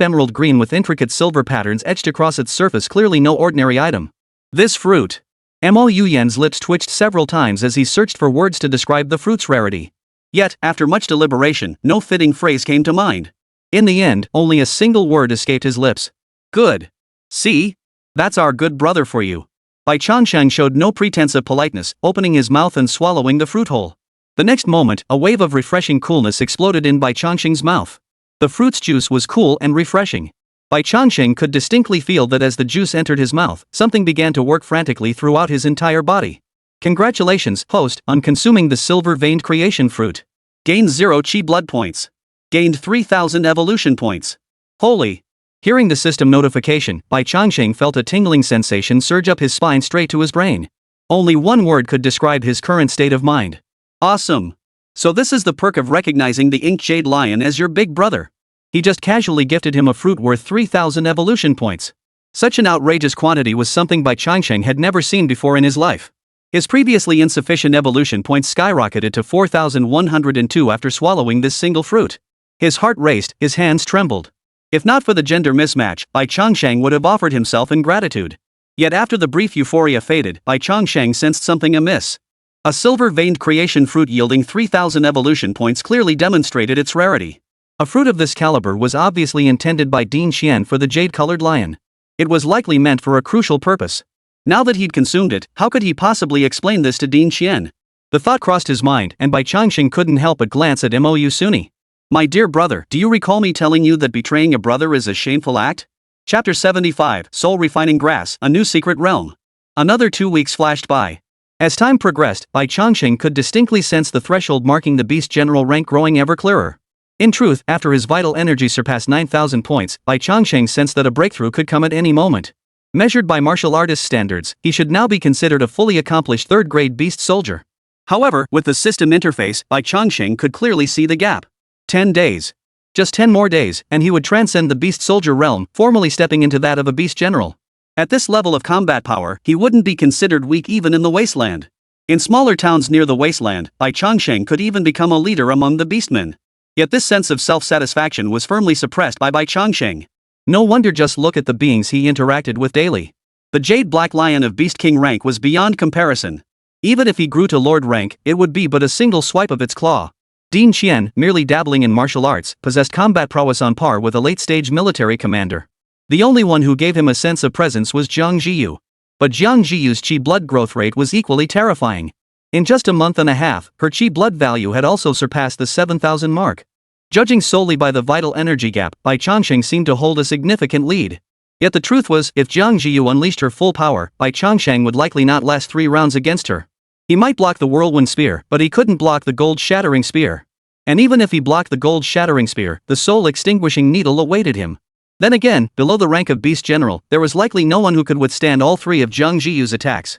emerald green with intricate silver patterns etched across its surface, clearly no ordinary item. This fruit. Mo Yuyan's lips twitched several times as he searched for words to describe the fruit's rarity. Yet, after much deliberation, no fitting phrase came to mind. In the end, only a single word escaped his lips. Good. See? That's our good brother for you. Bai Changsheng showed no pretense of politeness, opening his mouth and swallowing the fruit whole. The next moment, a wave of refreshing coolness exploded in Bai Changsheng's mouth. The fruit's juice was cool and refreshing. Bai Changsheng could distinctly feel that as the juice entered his mouth, something began to work frantically throughout his entire body. Congratulations, host, on consuming the silver-veined creation fruit. Gained 0 chi blood points. Gained 3,000 evolution points. Holy! Hearing the system notification, Bai Changsheng felt a tingling sensation surge up his spine straight to his brain. Only one word could describe his current state of mind. Awesome! So this is the perk of recognizing the Ink Jade Lion as your big brother. He just casually gifted him a fruit worth 3,000 evolution points. Such an outrageous quantity was something Bai Changsheng had never seen before in his life. His previously insufficient evolution points skyrocketed to 4,102 after swallowing this single fruit. His heart raced, his hands trembled. If not for the gender mismatch, Bai Changsheng would have offered himself in gratitude. Yet after the brief euphoria faded, Bai Changsheng sensed something amiss. A silver-veined creation fruit yielding 3,000 evolution points clearly demonstrated its rarity. A fruit of this caliber was obviously intended by Din Xian for the jade-colored lion. It was likely meant for a crucial purpose. Now that he'd consumed it, how could he possibly explain this to Din Xian? The thought crossed his mind, and Bai Changsheng couldn't help but glance at Mo Yusuni. My dear brother, do you recall me telling you that betraying a brother is a shameful act? Chapter 75, Soul Refining Grass, A New Secret Realm. Another 2 weeks flashed by. As time progressed, Bai Changsheng could distinctly sense the threshold marking the Beast General rank growing ever clearer. In truth, after his vital energy surpassed 9,000 points, Bai Changsheng sensed that a breakthrough could come at any moment. Measured by martial artist standards, he should now be considered a fully accomplished third-grade beast soldier. However, with the system interface, Bai Changsheng could clearly see the gap. 10 days. Just 10 more days, and he would transcend the beast soldier realm, formally stepping into that of a beast general. At this level of combat power, he wouldn't be considered weak even in the Wasteland. In smaller towns near the Wasteland, Bai Changsheng could even become a leader among the beastmen. Yet this sense of self-satisfaction was firmly suppressed by Bai Changsheng. No wonder, just look at the beings he interacted with daily. The Jade Black Lion of Beast King rank was beyond comparison. Even if he grew to Lord rank, it would be but a single swipe of its claw. Din Xian, merely dabbling in martial arts, possessed combat prowess on par with a late-stage military commander. The only one who gave him a sense of presence was Jiang Zhiyu. But Jiang Zhiyu's chi blood growth rate was equally terrifying. In just a month and a half, her chi blood value had also surpassed the 7,000 mark. Judging solely by the vital energy gap, Bai Changsheng seemed to hold a significant lead. Yet the truth was, if Jiang Zhiyu unleashed her full power, Bai Changsheng would likely not last 3 rounds against her. He might block the whirlwind spear, but he couldn't block the gold-shattering spear. And even if he blocked the gold-shattering spear, the soul-extinguishing needle awaited him. Then again, below the rank of Beast General, there was likely no one who could withstand all 3 of Jiang Zhiyu's attacks.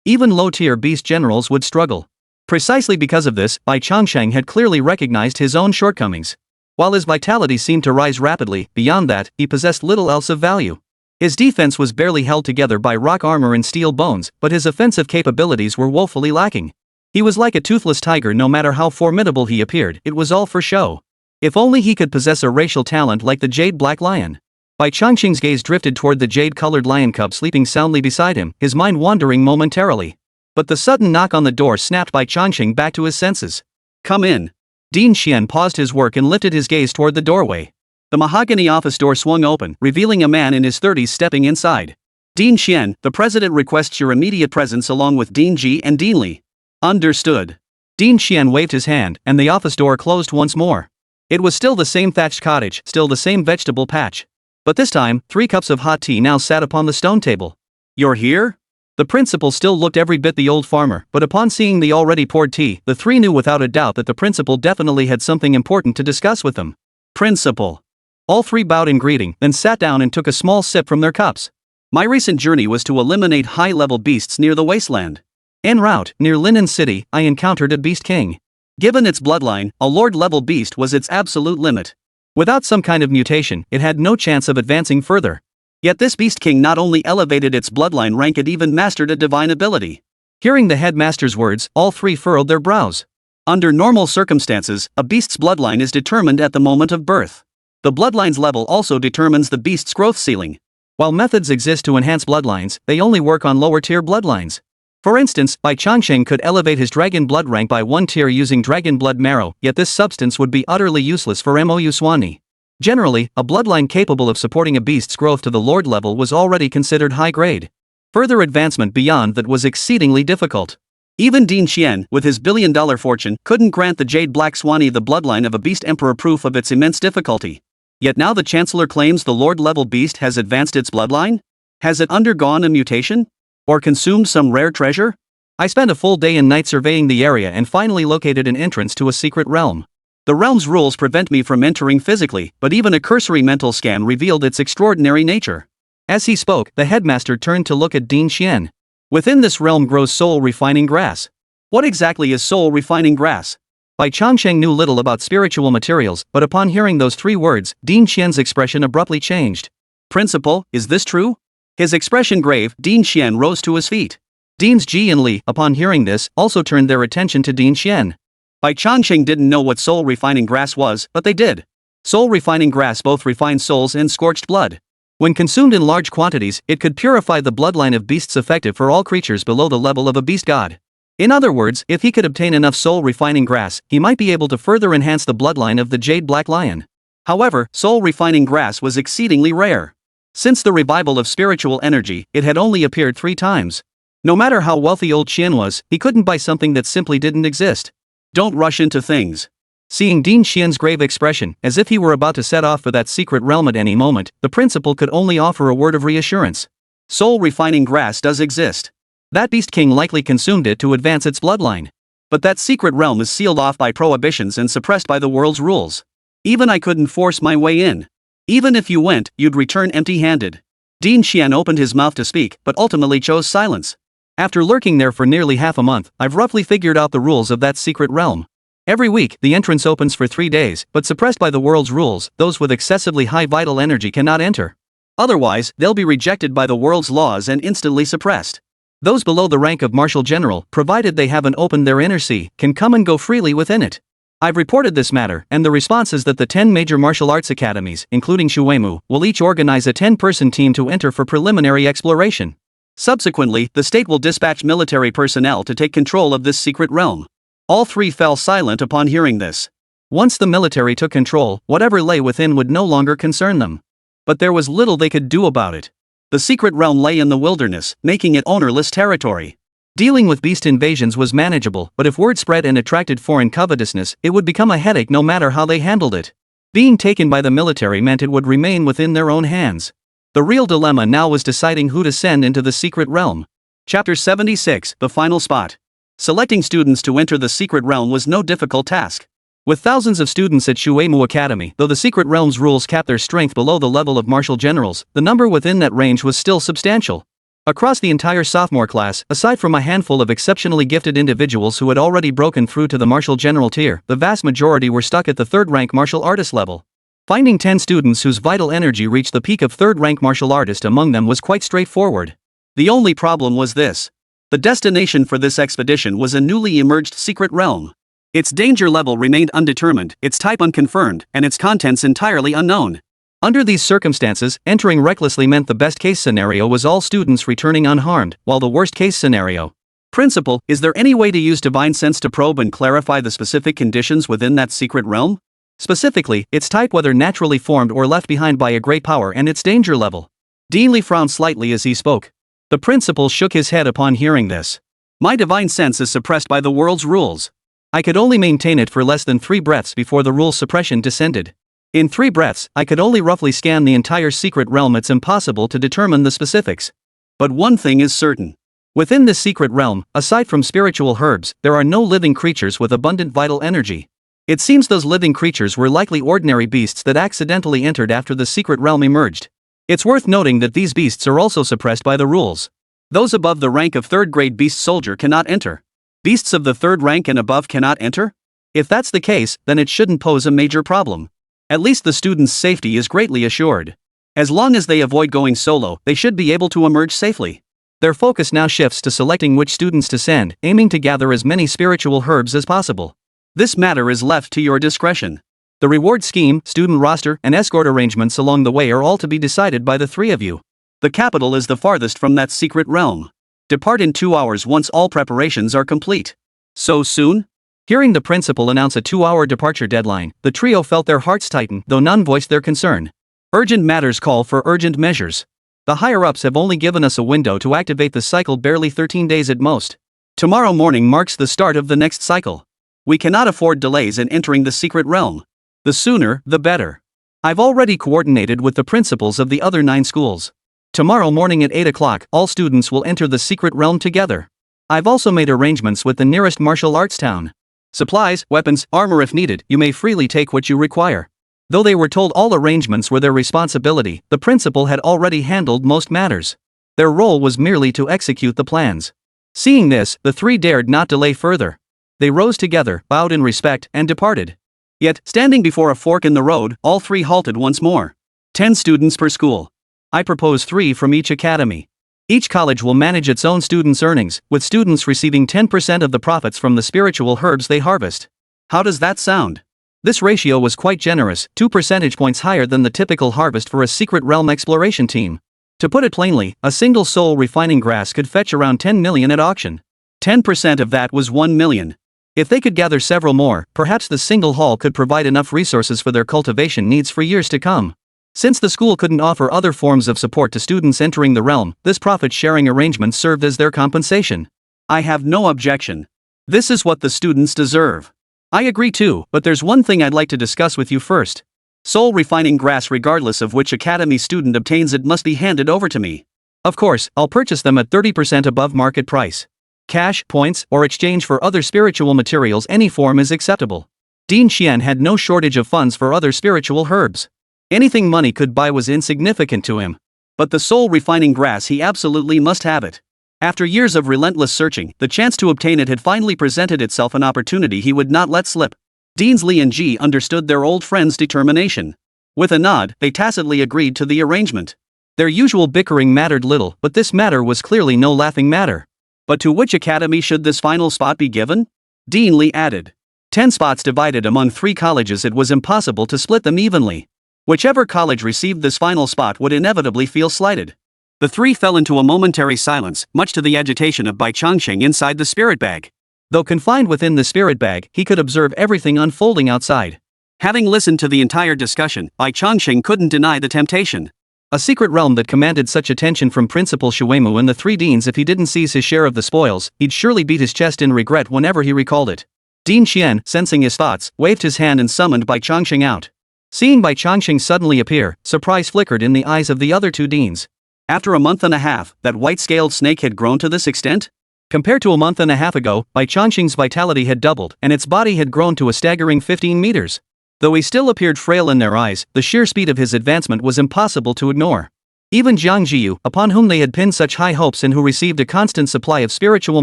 Even low-tier Beast Generals would struggle. Precisely because of this, Bai Changsheng had clearly recognized his own shortcomings. While his vitality seemed to rise rapidly, beyond that, he possessed little else of value. His defense was barely held together by rock armor and steel bones, but his offensive capabilities were woefully lacking. He was like a toothless tiger. No matter how formidable he appeared, it was all for show. If only he could possess a racial talent like the jade black lion. Bai Changsheng's gaze drifted toward the jade-colored lion cub sleeping soundly beside him, his mind wandering momentarily. But the sudden knock on the door snapped Bai Changsheng back to his senses. "Come in." Din Xian paused his work and lifted his gaze toward the doorway. The mahogany office door swung open, revealing a man in his 30s stepping inside. "Din Xian, the president requests your immediate presence along with Din Ji and Din Li." "Understood." Din Xian waved his hand, and the office door closed once more. It was still the same thatched cottage, still the same vegetable patch. But this time, 3 cups of hot tea now sat upon the stone table. "You're here?" The principal still looked every bit the old farmer, but upon seeing the already poured tea, the 3 knew without a doubt that the principal definitely had something important to discuss with them. "Principal." All 3 bowed in greeting, then sat down and took a small sip from their cups. "My recent journey was to eliminate high-level beasts near the Wasteland. En route, near Linen City, I encountered a beast king. Given its bloodline, a lord-level beast was its absolute limit. Without some kind of mutation, it had no chance of advancing further. Yet this beast king not only elevated its bloodline rank, it even mastered a divine ability." Hearing the headmaster's words, all 3 furrowed their brows. Under normal circumstances, a beast's bloodline is determined at the moment of birth. The bloodline's level also determines the beast's growth ceiling. While methods exist to enhance bloodlines, they only work on lower-tier bloodlines. For instance, Bai Changsheng could elevate his dragon blood rank by 1 tier using dragon blood marrow, yet this substance would be utterly useless for Mou Swani. Generally, a bloodline capable of supporting a beast's growth to the lord level was already considered high grade. Further advancement beyond that was exceedingly difficult. Even Din Xian, with his billion-dollar fortune, couldn't grant the Jade Black Swani the bloodline of a beast emperor, proof of its immense difficulty. Yet now the chancellor claims the lord-level beast has advanced its bloodline? Has it undergone a mutation? Or consumed some rare treasure? I spent a full day and night surveying the area and finally located an entrance to a secret realm. The realm's rules prevent me from entering physically, but even a cursory mental scan revealed its extraordinary nature. As he spoke, the headmaster turned to look at Din Xian. "Within this realm grows soul-refining grass." "What exactly is soul-refining grass?" Bai Changsheng knew little about spiritual materials, but upon hearing those 3 words, Din Xian's expression abruptly changed. "Principal, is this true?" His expression grave, Din Xian rose to his feet. Dins Ji and Li, upon hearing this, also turned their attention to Din Xian. Bai Changsheng didn't know what soul-refining grass was, but they did. Soul-refining grass both refines souls and scorched blood. When consumed in large quantities, it could purify the bloodline of beasts, effective for all creatures below the level of a beast god. In other words, if he could obtain enough soul-refining grass, he might be able to further enhance the bloodline of the Jade Black Lion. However, soul-refining grass was exceedingly rare. Since the revival of spiritual energy, it had only appeared 3 times. No matter how wealthy old Qian was, he couldn't buy something that simply didn't exist. "Don't rush into things." Seeing Din Xian's grave expression, as if he were about to set off for that secret realm at any moment, the principal could only offer a word of reassurance. "Soul-refining grass does exist. That beast king likely consumed it to advance its bloodline. But that secret realm is sealed off by prohibitions and suppressed by the world's rules. Even I couldn't force my way in. Even if you went, you'd return empty-handed." Din Xian opened his mouth to speak, but ultimately chose silence. "After lurking there for nearly half a month, I've roughly figured out the rules of that secret realm. Every week, the entrance opens for 3 days, but suppressed by the world's rules, those with excessively high vital energy cannot enter. Otherwise, they'll be rejected by the world's laws and instantly suppressed. Those below the rank of Martial General, provided they haven't opened their inner sea, can come and go freely within it. I've reported this matter, and the response is that the 10 major martial arts academies, including Shuemu, will each organize a 10-person team to enter for preliminary exploration. Subsequently, the state will dispatch military personnel to take control of this secret realm." All 3 fell silent upon hearing this. Once the military took control, whatever lay within would no longer concern them. But there was little they could do about it. The secret realm lay in the wilderness, making it ownerless territory. Dealing with beast invasions was manageable, but if word spread and attracted foreign covetousness, it would become a headache no matter how they handled it. Being taken by the military meant it would remain within their own hands. The real dilemma now was deciding who to send into the secret realm. Chapter 76, The Final Spot. Selecting students to enter the secret realm was no difficult task. With thousands of students at Shuemu Academy, though the secret realm's rules capped their strength below the level of martial generals, the number within that range was still substantial. Across the entire sophomore class, aside from a handful of exceptionally gifted individuals who had already broken through to the martial general tier, the vast majority were stuck at the third-rank martial artist level. Finding 10 students whose vital energy reached the peak of third-rank martial artist among them was quite straightforward. The only problem was this. The destination for this expedition was a newly emerged secret realm. Its danger level remained undetermined, its type unconfirmed, and its contents entirely unknown. Under these circumstances, entering recklessly meant the best-case scenario was all students returning unharmed, while the worst-case scenario. Principal, is there any way to use divine sense to probe and clarify the specific conditions within that secret realm? Specifically, its type, whether naturally formed or left behind by a great power, and its danger level. Dean Li frowned slightly as he spoke. The principal shook his head upon hearing this. My divine sense is suppressed by the world's rules. I could only maintain it for less than 3 breaths before the rule's suppression descended. In 3 breaths, I could only roughly scan the entire secret realm. It's impossible to determine the specifics. But one thing is certain. Within this secret realm, aside from spiritual herbs, there are no living creatures with abundant vital energy. It seems those living creatures were likely ordinary beasts that accidentally entered after the secret realm emerged. It's worth noting that these beasts are also suppressed by the rules. Those above the rank of 3rd grade beast soldier cannot enter. Beasts of the 3rd rank and above cannot enter? If that's the case, then it shouldn't pose a major problem. At least the students' safety is greatly assured. As long as they avoid going solo, they should be able to emerge safely. Their focus now shifts to selecting which students to send, aiming to gather as many spiritual herbs as possible. This matter is left to your discretion. The reward scheme, student roster, and escort arrangements along the way are all to be decided by the 3 of you. The capital is the farthest from that secret realm. Depart in 2 hours once all preparations are complete. So soon? Hearing the principal announce a 2-hour departure deadline, the trio felt their hearts tighten, though none voiced their concern. Urgent matters call for urgent measures. The higher-ups have only given us a window to activate the cycle, barely 13 days at most. Tomorrow morning marks the start of the next cycle. We cannot afford delays in entering the secret realm. The sooner, the better. I've already coordinated with the principals of the other 9 schools. Tomorrow morning at 8 o'clock, all students will enter the secret realm together. I've also made arrangements with the nearest martial arts town. Supplies, weapons, armor if needed, you may freely take what you require. Though they were told all arrangements were their responsibility, the principal had already handled most matters. Their role was merely to execute the plans. Seeing this, the 3 dared not delay further. They rose together, bowed in respect, and departed. Yet, standing before a fork in the road, all 3 halted once more. 10 students per school. I propose 3 from each academy. Each college will manage its own students' earnings, with students receiving 10% of the profits from the spiritual herbs they harvest. How does that sound? This ratio was quite generous, 2 percentage points higher than the typical harvest for a secret realm exploration team. To put it plainly, a single soul refining grass could fetch around 10 million at auction. 10% of that was 1 million. If they could gather several more, perhaps the single hall could provide enough resources for their cultivation needs for years to come. Since the school couldn't offer other forms of support to students entering the realm, this profit-sharing arrangement served as their compensation. I have no objection. This is what the students deserve. I agree too, but there's one thing I'd like to discuss with you first. Soul refining grass, regardless of which academy student obtains it, must be handed over to me. Of course, I'll purchase them at 30% above market price. Cash, points, or exchange for other spiritual materials, any form is acceptable. Dean Xian had no shortage of funds for other spiritual herbs. Anything money could buy was insignificant to him. But the soul refining grass, he absolutely must have it. After years of relentless searching, the chance to obtain it had finally presented itself, an opportunity he would not let slip. Deans Li and Ji understood their old friend's determination. With a nod, they tacitly agreed to the arrangement. Their usual bickering mattered little, but this matter was clearly no laughing matter. But to which academy should this final spot be given? Dean Li added. 10 spots divided among 3 colleges, it was impossible to split them evenly. Whichever college received this final spot would inevitably feel slighted. The 3 fell into a momentary silence, much to the agitation of Bai Changsheng inside the spirit bag. Though confined within the spirit bag, he could observe everything unfolding outside. Having listened to the entire discussion, Bai Changsheng couldn't deny the temptation. A secret realm that commanded such attention from Principal Shuemu and the 3 deans, if he didn't seize his share of the spoils, he'd surely beat his chest in regret whenever he recalled it. Dean Xian, sensing his thoughts, waved his hand and summoned Bai Changsheng out. Seeing Bai Changsheng suddenly appear, surprise flickered in the eyes of the other 2 deans. After a month and a half, that white-scaled snake had grown to this extent? Compared to a month and a half ago, Bai Changsheng's vitality had doubled, and its body had grown to a staggering 15 meters. Though he still appeared frail in their eyes, the sheer speed of his advancement was impossible to ignore. Even Jiang Zhiyu, upon whom they had pinned such high hopes and who received a constant supply of spiritual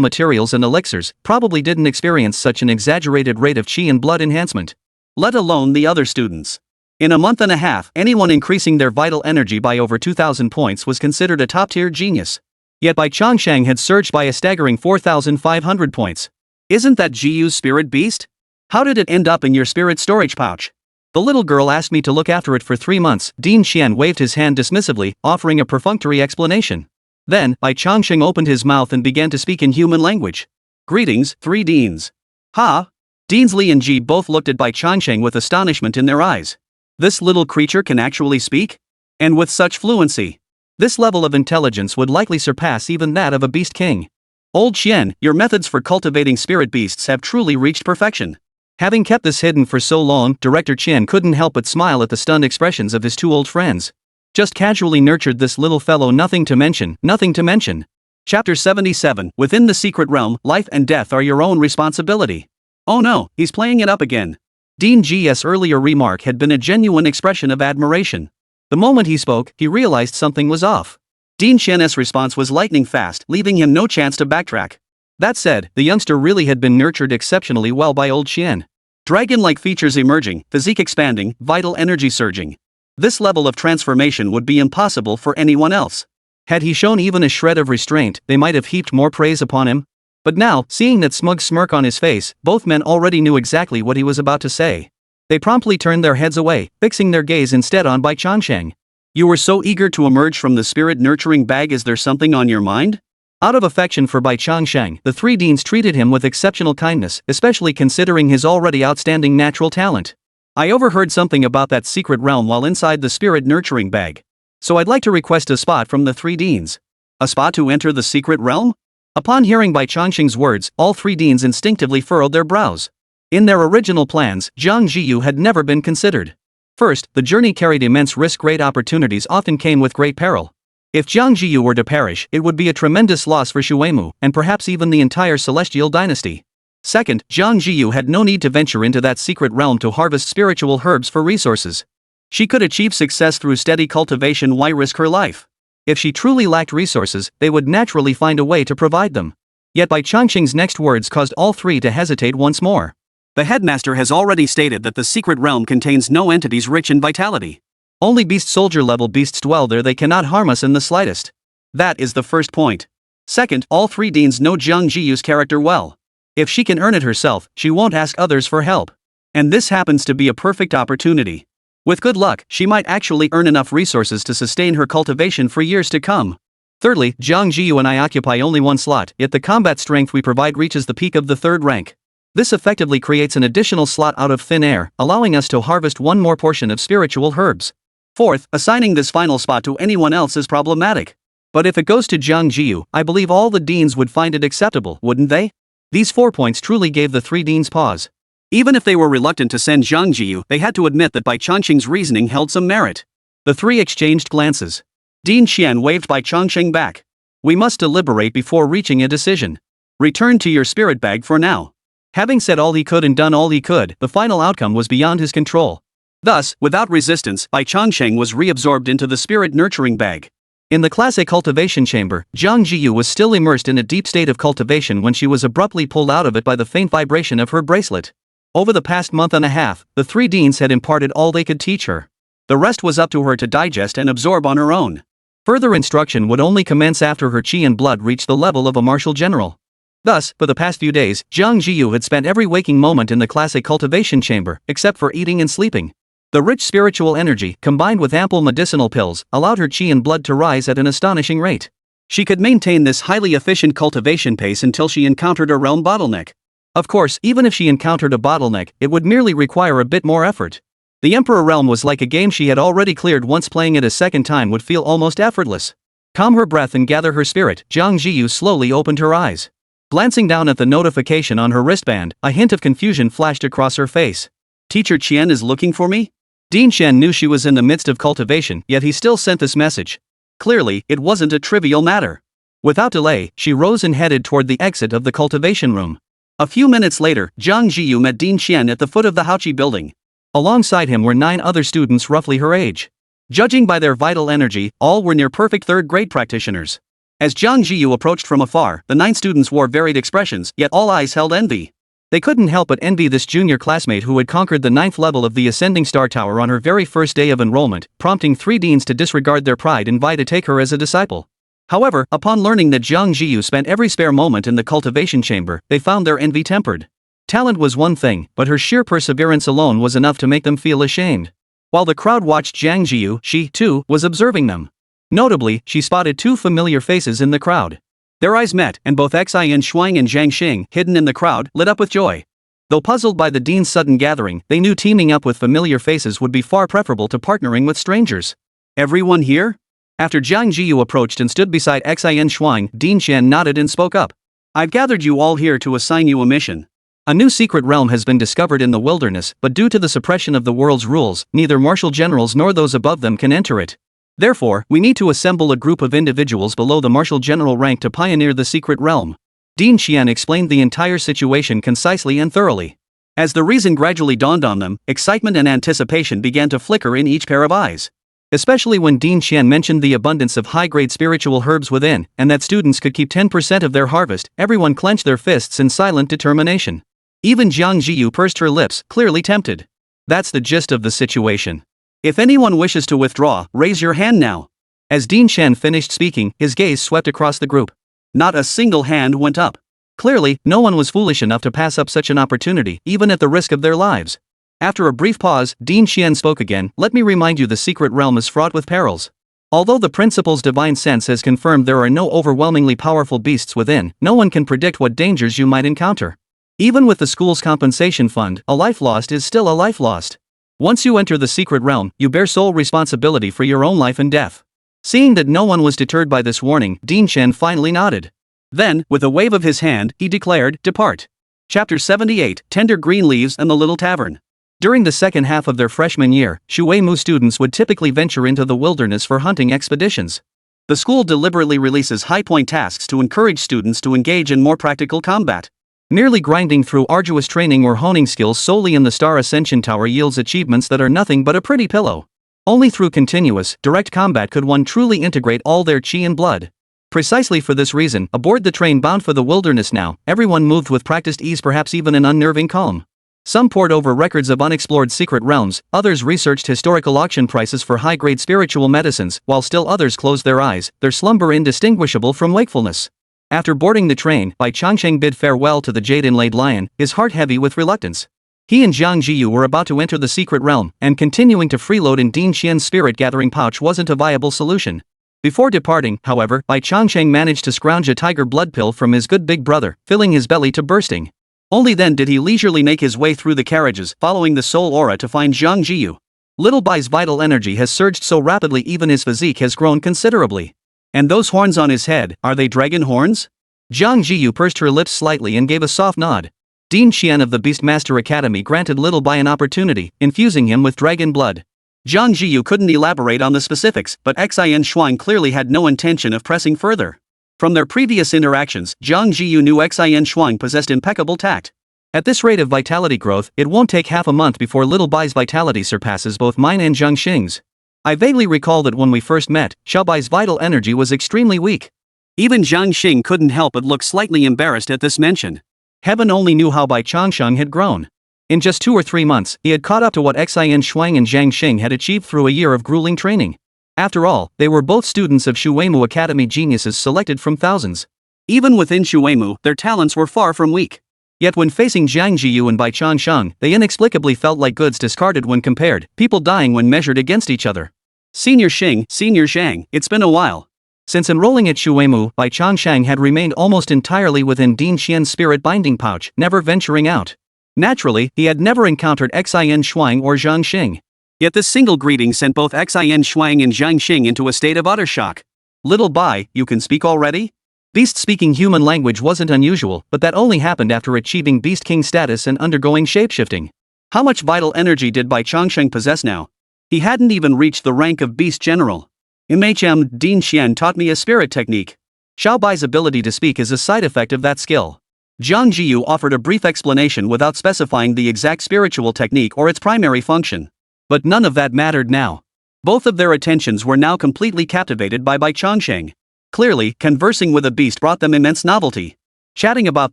materials and elixirs, probably didn't experience such an exaggerated rate of qi and blood enhancement. Let alone the other students. In a month and a half, anyone increasing their vital energy by over 2,000 points was considered a top-tier genius. Yet Bai Changsheng had surged by a staggering 4,500 points. Isn't that Zhiyu's spirit beast? How did it end up in your spirit storage pouch? The little girl asked me to look after it for 3 months. Dean Xian waved his hand dismissively, offering a perfunctory explanation. Then, Bai Changsheng opened his mouth and began to speak in human language. Greetings, 3 deans. Ha! Deans Li and Ji both looked at Bai Changsheng with astonishment in their eyes. This little creature can actually speak? And with such fluency. This level of intelligence would likely surpass even that of a beast king. Old Xian, your methods for cultivating spirit beasts have truly reached perfection. Having kept this hidden for so long, Director Qian couldn't help but smile at the stunned expressions of his 2 old friends. Just casually nurtured this little fellow, nothing to mention. Chapter 77, Within the Secret Realm, life and death are your own responsibility. Oh no, he's playing it up again. Dean G's earlier remark had been a genuine expression of admiration. The moment he spoke, he realized something was off. Dean Qian's response was lightning fast, leaving him no chance to backtrack. That said, the youngster really had been nurtured exceptionally well by old Qian. Dragon-like features emerging, physique expanding, vital energy surging. This level of transformation would be impossible for anyone else. Had he shown even a shred of restraint, they might have heaped more praise upon him. But now, seeing that smug smirk on his face, both men already knew exactly what he was about to say. They promptly turned their heads away, fixing their gaze instead on Bai Changsheng. You were so eager to emerge from the spirit-nurturing bag. Is there something on your mind? Out of affection for Bai Changsheng, the 3 deans treated him with exceptional kindness, especially considering his already outstanding natural talent. I overheard something about that secret realm while inside the spirit-nurturing bag. So I'd like to request a spot from the 3 deans. A spot to enter the secret realm? Upon hearing Bai Changsheng's words, all 3 deans instinctively furrowed their brows. In their original plans, Jiang Zhiyu had never been considered. First, the journey carried immense risk. Great opportunities often came with great peril. If Jiang Zhiyu were to perish, it would be a tremendous loss for Xuemu, and perhaps even the entire celestial dynasty. Second, Jiang Zhiyu had no need to venture into that secret realm to harvest spiritual herbs for resources. She could achieve success through steady cultivation. Why risk her life? If she truly lacked resources, they would naturally find a way to provide them. Yet Bai Changsheng's next words caused all 3 to hesitate once more. The headmaster has already stated that the secret realm contains no entities rich in vitality. Only beast soldier level beasts dwell there. They cannot harm us in the slightest. That is the first point. Second, all 3 deans know Jiang Zhiyu's character well. If she can earn it herself, she won't ask others for help. And this happens to be a perfect opportunity. With good luck, she might actually earn enough resources to sustain her cultivation for years to come. Thirdly, Jiang Zhiyu and I occupy only 1 slot, yet the combat strength we provide reaches the peak of the 3rd rank. This effectively creates an additional slot out of thin air, allowing us to harvest 1 more portion of spiritual herbs. Fourth, assigning this final spot to anyone else is problematic. But if it goes to Jiang Zhiyu, I believe all the deans would find it acceptable, wouldn't they? These 4 points truly gave the 3 deans pause. Even if they were reluctant to send Jiang Zhiyu, they had to admit that Bai Changsheng's reasoning held some merit. The 3 exchanged glances. Dean Xian waved Bai Changsheng back. We must deliberate before reaching a decision. Return to your spirit bag for now. Having said all he could and done all he could, the final outcome was beyond his control. Thus, without resistance, Bai Changsheng was reabsorbed into the spirit-nurturing bag. In the classic cultivation chamber, Jiang Zhiyu was still immersed in a deep state of cultivation when she was abruptly pulled out of it by the faint vibration of her bracelet. Over the past month and a half, the 3 deans had imparted all they could teach her. The rest was up to her to digest and absorb on her own. Further instruction would only commence after her qi and blood reached the level of a martial general. Thus, for the past few days, Jiang Zhiyu had spent every waking moment in the classic cultivation chamber, except for eating and sleeping. The rich spiritual energy, combined with ample medicinal pills, allowed her qi and blood to rise at an astonishing rate. She could maintain this highly efficient cultivation pace until she encountered a realm bottleneck. Of course, even if she encountered a bottleneck, it would merely require a bit more effort. The Emperor realm was like a game she had already cleared once. Playing it a second time would feel almost effortless. Calm her breath and gather her spirit, Jiang Zhiyu slowly opened her eyes. Glancing down at the notification on her wristband, a hint of confusion flashed across her face. Teacher Qian is looking for me? Dean Qian knew she was in the midst of cultivation, yet he still sent this message. Clearly, it wasn't a trivial matter. Without delay, she rose and headed toward the exit of the cultivation room. A few minutes later, Jiang Zhiyu met Dean Qian at the foot of the Haoqi building. Alongside him were 9 other students roughly her age. Judging by their vital energy, all were near-perfect third-grade practitioners. As Jiang Zhiyu approached from afar, the 9 students wore varied expressions, yet all eyes held envy. They couldn't help but envy this junior classmate who had conquered the 9th level of the Ascending Star Tower on her very first day of enrollment, prompting 3 deans to disregard their pride and vie to take her as a disciple. However, upon learning that Jiang Zhiyu spent every spare moment in the cultivation chamber, they found their envy tempered. Talent was one thing, but her sheer perseverance alone was enough to make them feel ashamed. While the crowd watched Jiang Zhiyu, she, too, was observing them. Notably, she spotted 2 familiar faces in the crowd. Their eyes met, and both Xian Shuang and Zhang Xing, hidden in the crowd, lit up with joy. Though puzzled by the dean's sudden gathering, they knew teaming up with familiar faces would be far preferable to partnering with strangers. Everyone here? After Jiang Zhiyu approached and stood beside Xian Shuang, Dean Qian nodded and spoke up. I've gathered you all here to assign you a mission. A new secret realm has been discovered in the wilderness, but due to the suppression of the world's rules, neither martial generals nor those above them can enter it. Therefore, we need to assemble a group of individuals below the martial general rank to pioneer the secret realm. Dean Qian explained the entire situation concisely and thoroughly. As the reason gradually dawned on them, excitement and anticipation began to flicker in each pair of eyes. Especially when Dean Qian mentioned the abundance of high-grade spiritual herbs within, and that students could keep 10% of their harvest, everyone clenched their fists in silent determination. Even Jiang Zhiyu pursed her lips, clearly tempted. That's the gist of the situation. If anyone wishes to withdraw, raise your hand now. As Dean Qian finished speaking, his gaze swept across the group. Not a single hand went up. Clearly, no one was foolish enough to pass up such an opportunity, even at the risk of their lives. After a brief pause, Dean Qian spoke again. Let me remind you, the secret realm is fraught with perils. Although the principal's divine sense has confirmed there are no overwhelmingly powerful beasts within, no one can predict what dangers you might encounter. Even with the school's compensation fund, a life lost is still a life lost. Once you enter the secret realm, you bear sole responsibility for your own life and death. Seeing that no one was deterred by this warning, Dean Qian finally nodded. Then, with a wave of his hand, he declared, "Depart." Chapter 78, Tender Green Leaves and the Little Tavern. During the second half of their freshman year, Shuimu students would typically venture into the wilderness for hunting expeditions. The school deliberately releases high-point tasks to encourage students to engage in more practical combat. Merely grinding through arduous training or honing skills solely in the Star Ascension Tower yields achievements that are nothing but a pretty pillow. Only through continuous, direct combat could one truly integrate all their chi and blood. Precisely for this reason, aboard the train bound for the wilderness now, everyone moved with practiced ease, perhaps even an unnerving calm. Some pored over records of unexplored secret realms, others researched historical auction prices for high-grade spiritual medicines, while still others closed their eyes, their slumber indistinguishable from wakefulness. After boarding the train, Bai Changsheng bid farewell to the jade-inlaid lion, his heart heavy with reluctance. He and Jiang Zhiyu were about to enter the secret realm, and continuing to freeload in Dean Qian's spirit-gathering pouch wasn't a viable solution. Before departing, however, Bai Changsheng managed to scrounge a tiger blood pill from his good big brother, filling his belly to bursting. Only then did he leisurely make his way through the carriages, following the soul aura to find Jiang Zhiyu. Little Bai's vital energy has surged so rapidly even his physique has grown considerably. And those horns on his head, are they dragon horns? Jiang Zhiyu pursed her lips slightly and gave a soft nod. Dean Qian of the Beastmaster Academy granted Little Bai an opportunity, infusing him with dragon blood. Jiang Zhiyu couldn't elaborate on the specifics, but Xian Shuang clearly had no intention of pressing further. From their previous interactions, Jiang Zhiyu knew Xian Shuang possessed impeccable tact. At this rate of vitality growth, it won't take half a month before Little Bai's vitality surpasses both mine and Zhang Xing's. I vaguely recall that when we first met, Xiao Bai's vital energy was extremely weak. Even Zhang Xing couldn't help but look slightly embarrassed at this mention. Heaven only knew how Bai Changsheng had grown. In just 2 or 3 months, he had caught up to what Xian Shuang and Zhang Xing had achieved through a year of grueling training. After all, they were both students of Shuimu Academy geniuses selected from thousands. Even within Shuimu, their talents were far from weak. Yet when facing Jiang Zhiyu and Bai Changsheng, they inexplicably felt like goods discarded when compared, people dying when measured against each other. Senior Xing, Senior Zhang, it's been a while. Since enrolling at Shuimu, Bai Changsheng had remained almost entirely within Dean Qian's spirit binding pouch, never venturing out. Naturally, he had never encountered Xian Shuang or Zhang Xing. Yet this single greeting sent both Xian Shuang and Zhang Xing into a state of utter shock. Little Bai, you can speak already? Beast-speaking human language wasn't unusual, but that only happened after achieving Beast King status and undergoing shapeshifting. How much vital energy did Bai Changsheng possess now? He hadn't even reached the rank of Beast General. Dean Qian taught me a spirit technique. Xiao Bai's ability to speak is a side effect of that skill. Jiang Zhiyu offered a brief explanation without specifying the exact spiritual technique or its primary function. But none of that mattered now. Both of their attentions were now completely captivated by Bai Changsheng. Clearly, conversing with a beast brought them immense novelty. Chatting about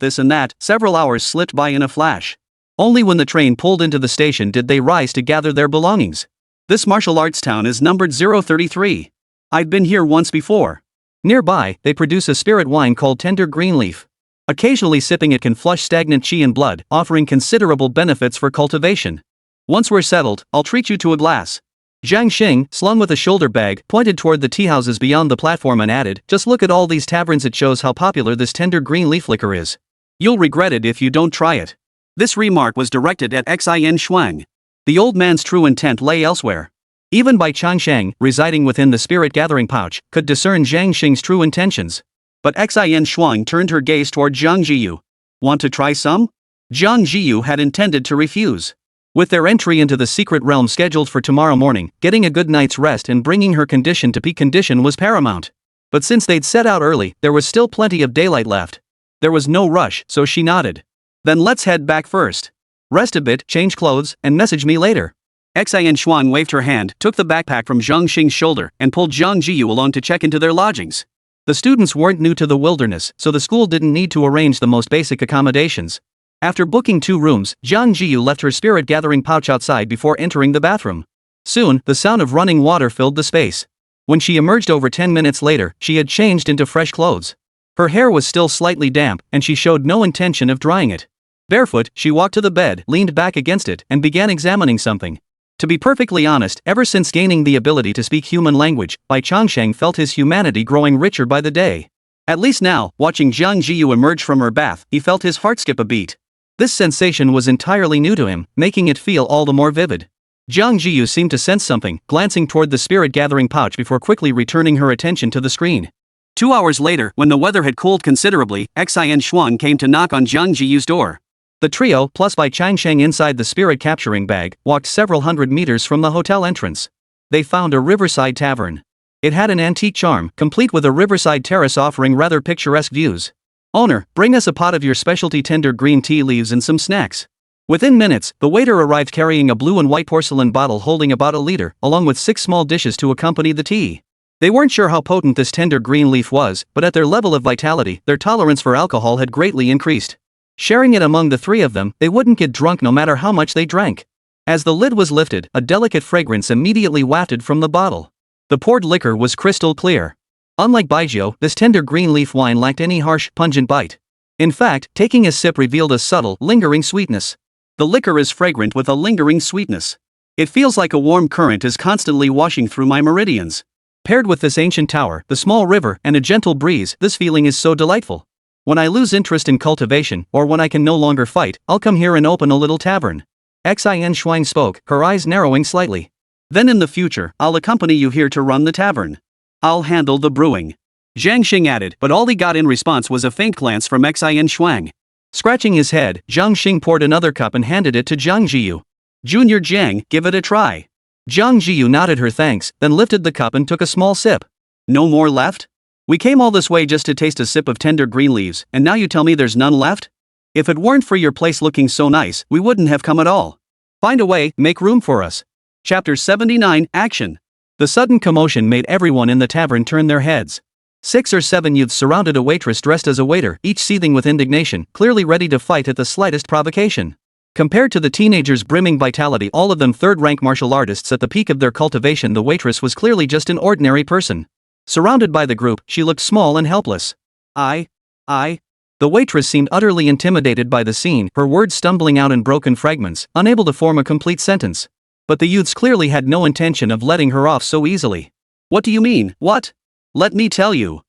this and that, several hours slipped by in a flash. Only when the train pulled into the station did they rise to gather their belongings. This martial arts town is numbered 033. I've been here once before. Nearby, they produce a spirit wine called tender green leaf. Occasionally sipping it can flush stagnant qi and blood, offering considerable benefits for cultivation. Once we're settled, I'll treat you to a glass. Jiang Zhiyu, slung with a shoulder bag, pointed toward the teahouses beyond the platform and added, just look at all these taverns, it shows how popular this tender green leaf liquor is. You'll regret it if you don't try it. This remark was directed at Xin Shuang. The old man's true intent lay elsewhere. Even Bai Changsheng, residing within the spirit gathering pouch, could discern Jiang Zhiyu's true intentions. But Xin Shuang turned her gaze toward Jiang Zhiyu. Want to try some? Jiang Zhiyu had intended to refuse. With their entry into the secret realm scheduled for tomorrow morning, getting a good night's rest and bringing her condition to peak condition was paramount. But since they'd set out early, there was still plenty of daylight left. There was no rush, so she nodded. Then let's head back first. Rest a bit, change clothes, and message me later. Xin Shuang waved her hand, took the backpack from Jiang Zhiyu's shoulder, and pulled Jiang Zhiyu along to check into their lodgings. The students weren't new to the wilderness, so the school didn't need to arrange the most basic accommodations. After booking 2 rooms, Jiang Zhiyu left her spirit gathering pouch outside before entering the bathroom. Soon, the sound of running water filled the space. When she emerged over 10 minutes later, she had changed into fresh clothes. Her hair was still slightly damp, and she showed no intention of drying it. Barefoot, she walked to the bed, leaned back against it, and began examining something. To be perfectly honest, ever since gaining the ability to speak human language, Bai Changsheng felt his humanity growing richer by the day. At least now, watching Jiang Zhiyu emerge from her bath, he felt his heart skip a beat. This sensation was entirely new to him, making it feel all the more vivid. Jiang Zhiyu seemed to sense something, glancing toward the spirit gathering pouch before quickly returning her attention to the screen. 2 hours later, when the weather had cooled considerably, Xin Shuang came to knock on Jiang Zhiyu's door. The trio, plus Bai Changsheng inside the spirit capturing bag, walked several hundred meters from the hotel entrance. They found a riverside tavern. It had an antique charm, complete with a riverside terrace offering rather picturesque views. Owner, bring us a pot of your specialty tender green tea leaves and some snacks. Within minutes, the waiter arrived carrying a blue and white porcelain bottle holding about a liter, along with 6 small dishes to accompany the tea. They weren't sure how potent this tender green leaf was, but at their level of vitality, their tolerance for alcohol had greatly increased. Sharing it among the 3 of them, they wouldn't get drunk no matter how much they drank. As the lid was lifted, a delicate fragrance immediately wafted from the bottle. The poured liquor was crystal clear. Unlike Baijiu, this tender green leaf wine lacked any harsh, pungent bite. In fact, taking a sip revealed a subtle, lingering sweetness. The liquor is fragrant with a lingering sweetness. It feels like a warm current is constantly washing through my meridians. Paired with this ancient tower, the small river, and a gentle breeze, this feeling is so delightful. When I lose interest in cultivation, or when I can no longer fight, I'll come here and open a little tavern. Xin Shuang spoke, her eyes narrowing slightly. Then in the future, I'll accompany you here to run the tavern. I'll handle the brewing. Jiang Zhiyu added, but all he got in response was a faint glance from Xin Shuang. Scratching his head, Jiang Zhiyu poured another cup and handed it to Jiang Zhiyu. Junior Jiang, give it a try. Jiang Zhiyu nodded her thanks, then lifted the cup and took a small sip. No more left? We came all this way just to taste a sip of tender green leaves, and now you tell me there's none left? If it weren't for your place looking so nice, we wouldn't have come at all. Find a way, make room for us. Chapter 79, Action. The sudden commotion made everyone in the tavern turn their heads. 6 or 7 youths surrounded a waitress dressed as a waiter, each seething with indignation, clearly ready to fight at the slightest provocation. Compared to the teenagers' brimming vitality, all of them third-rank martial artists at the peak of their cultivation, the waitress was clearly just an ordinary person. Surrounded by the group, she looked small and helpless. I. The waitress seemed utterly intimidated by the scene, her words stumbling out in broken fragments, unable to form a complete sentence. But the youths clearly had no intention of letting her off so easily. What do you mean, what? Let me tell you.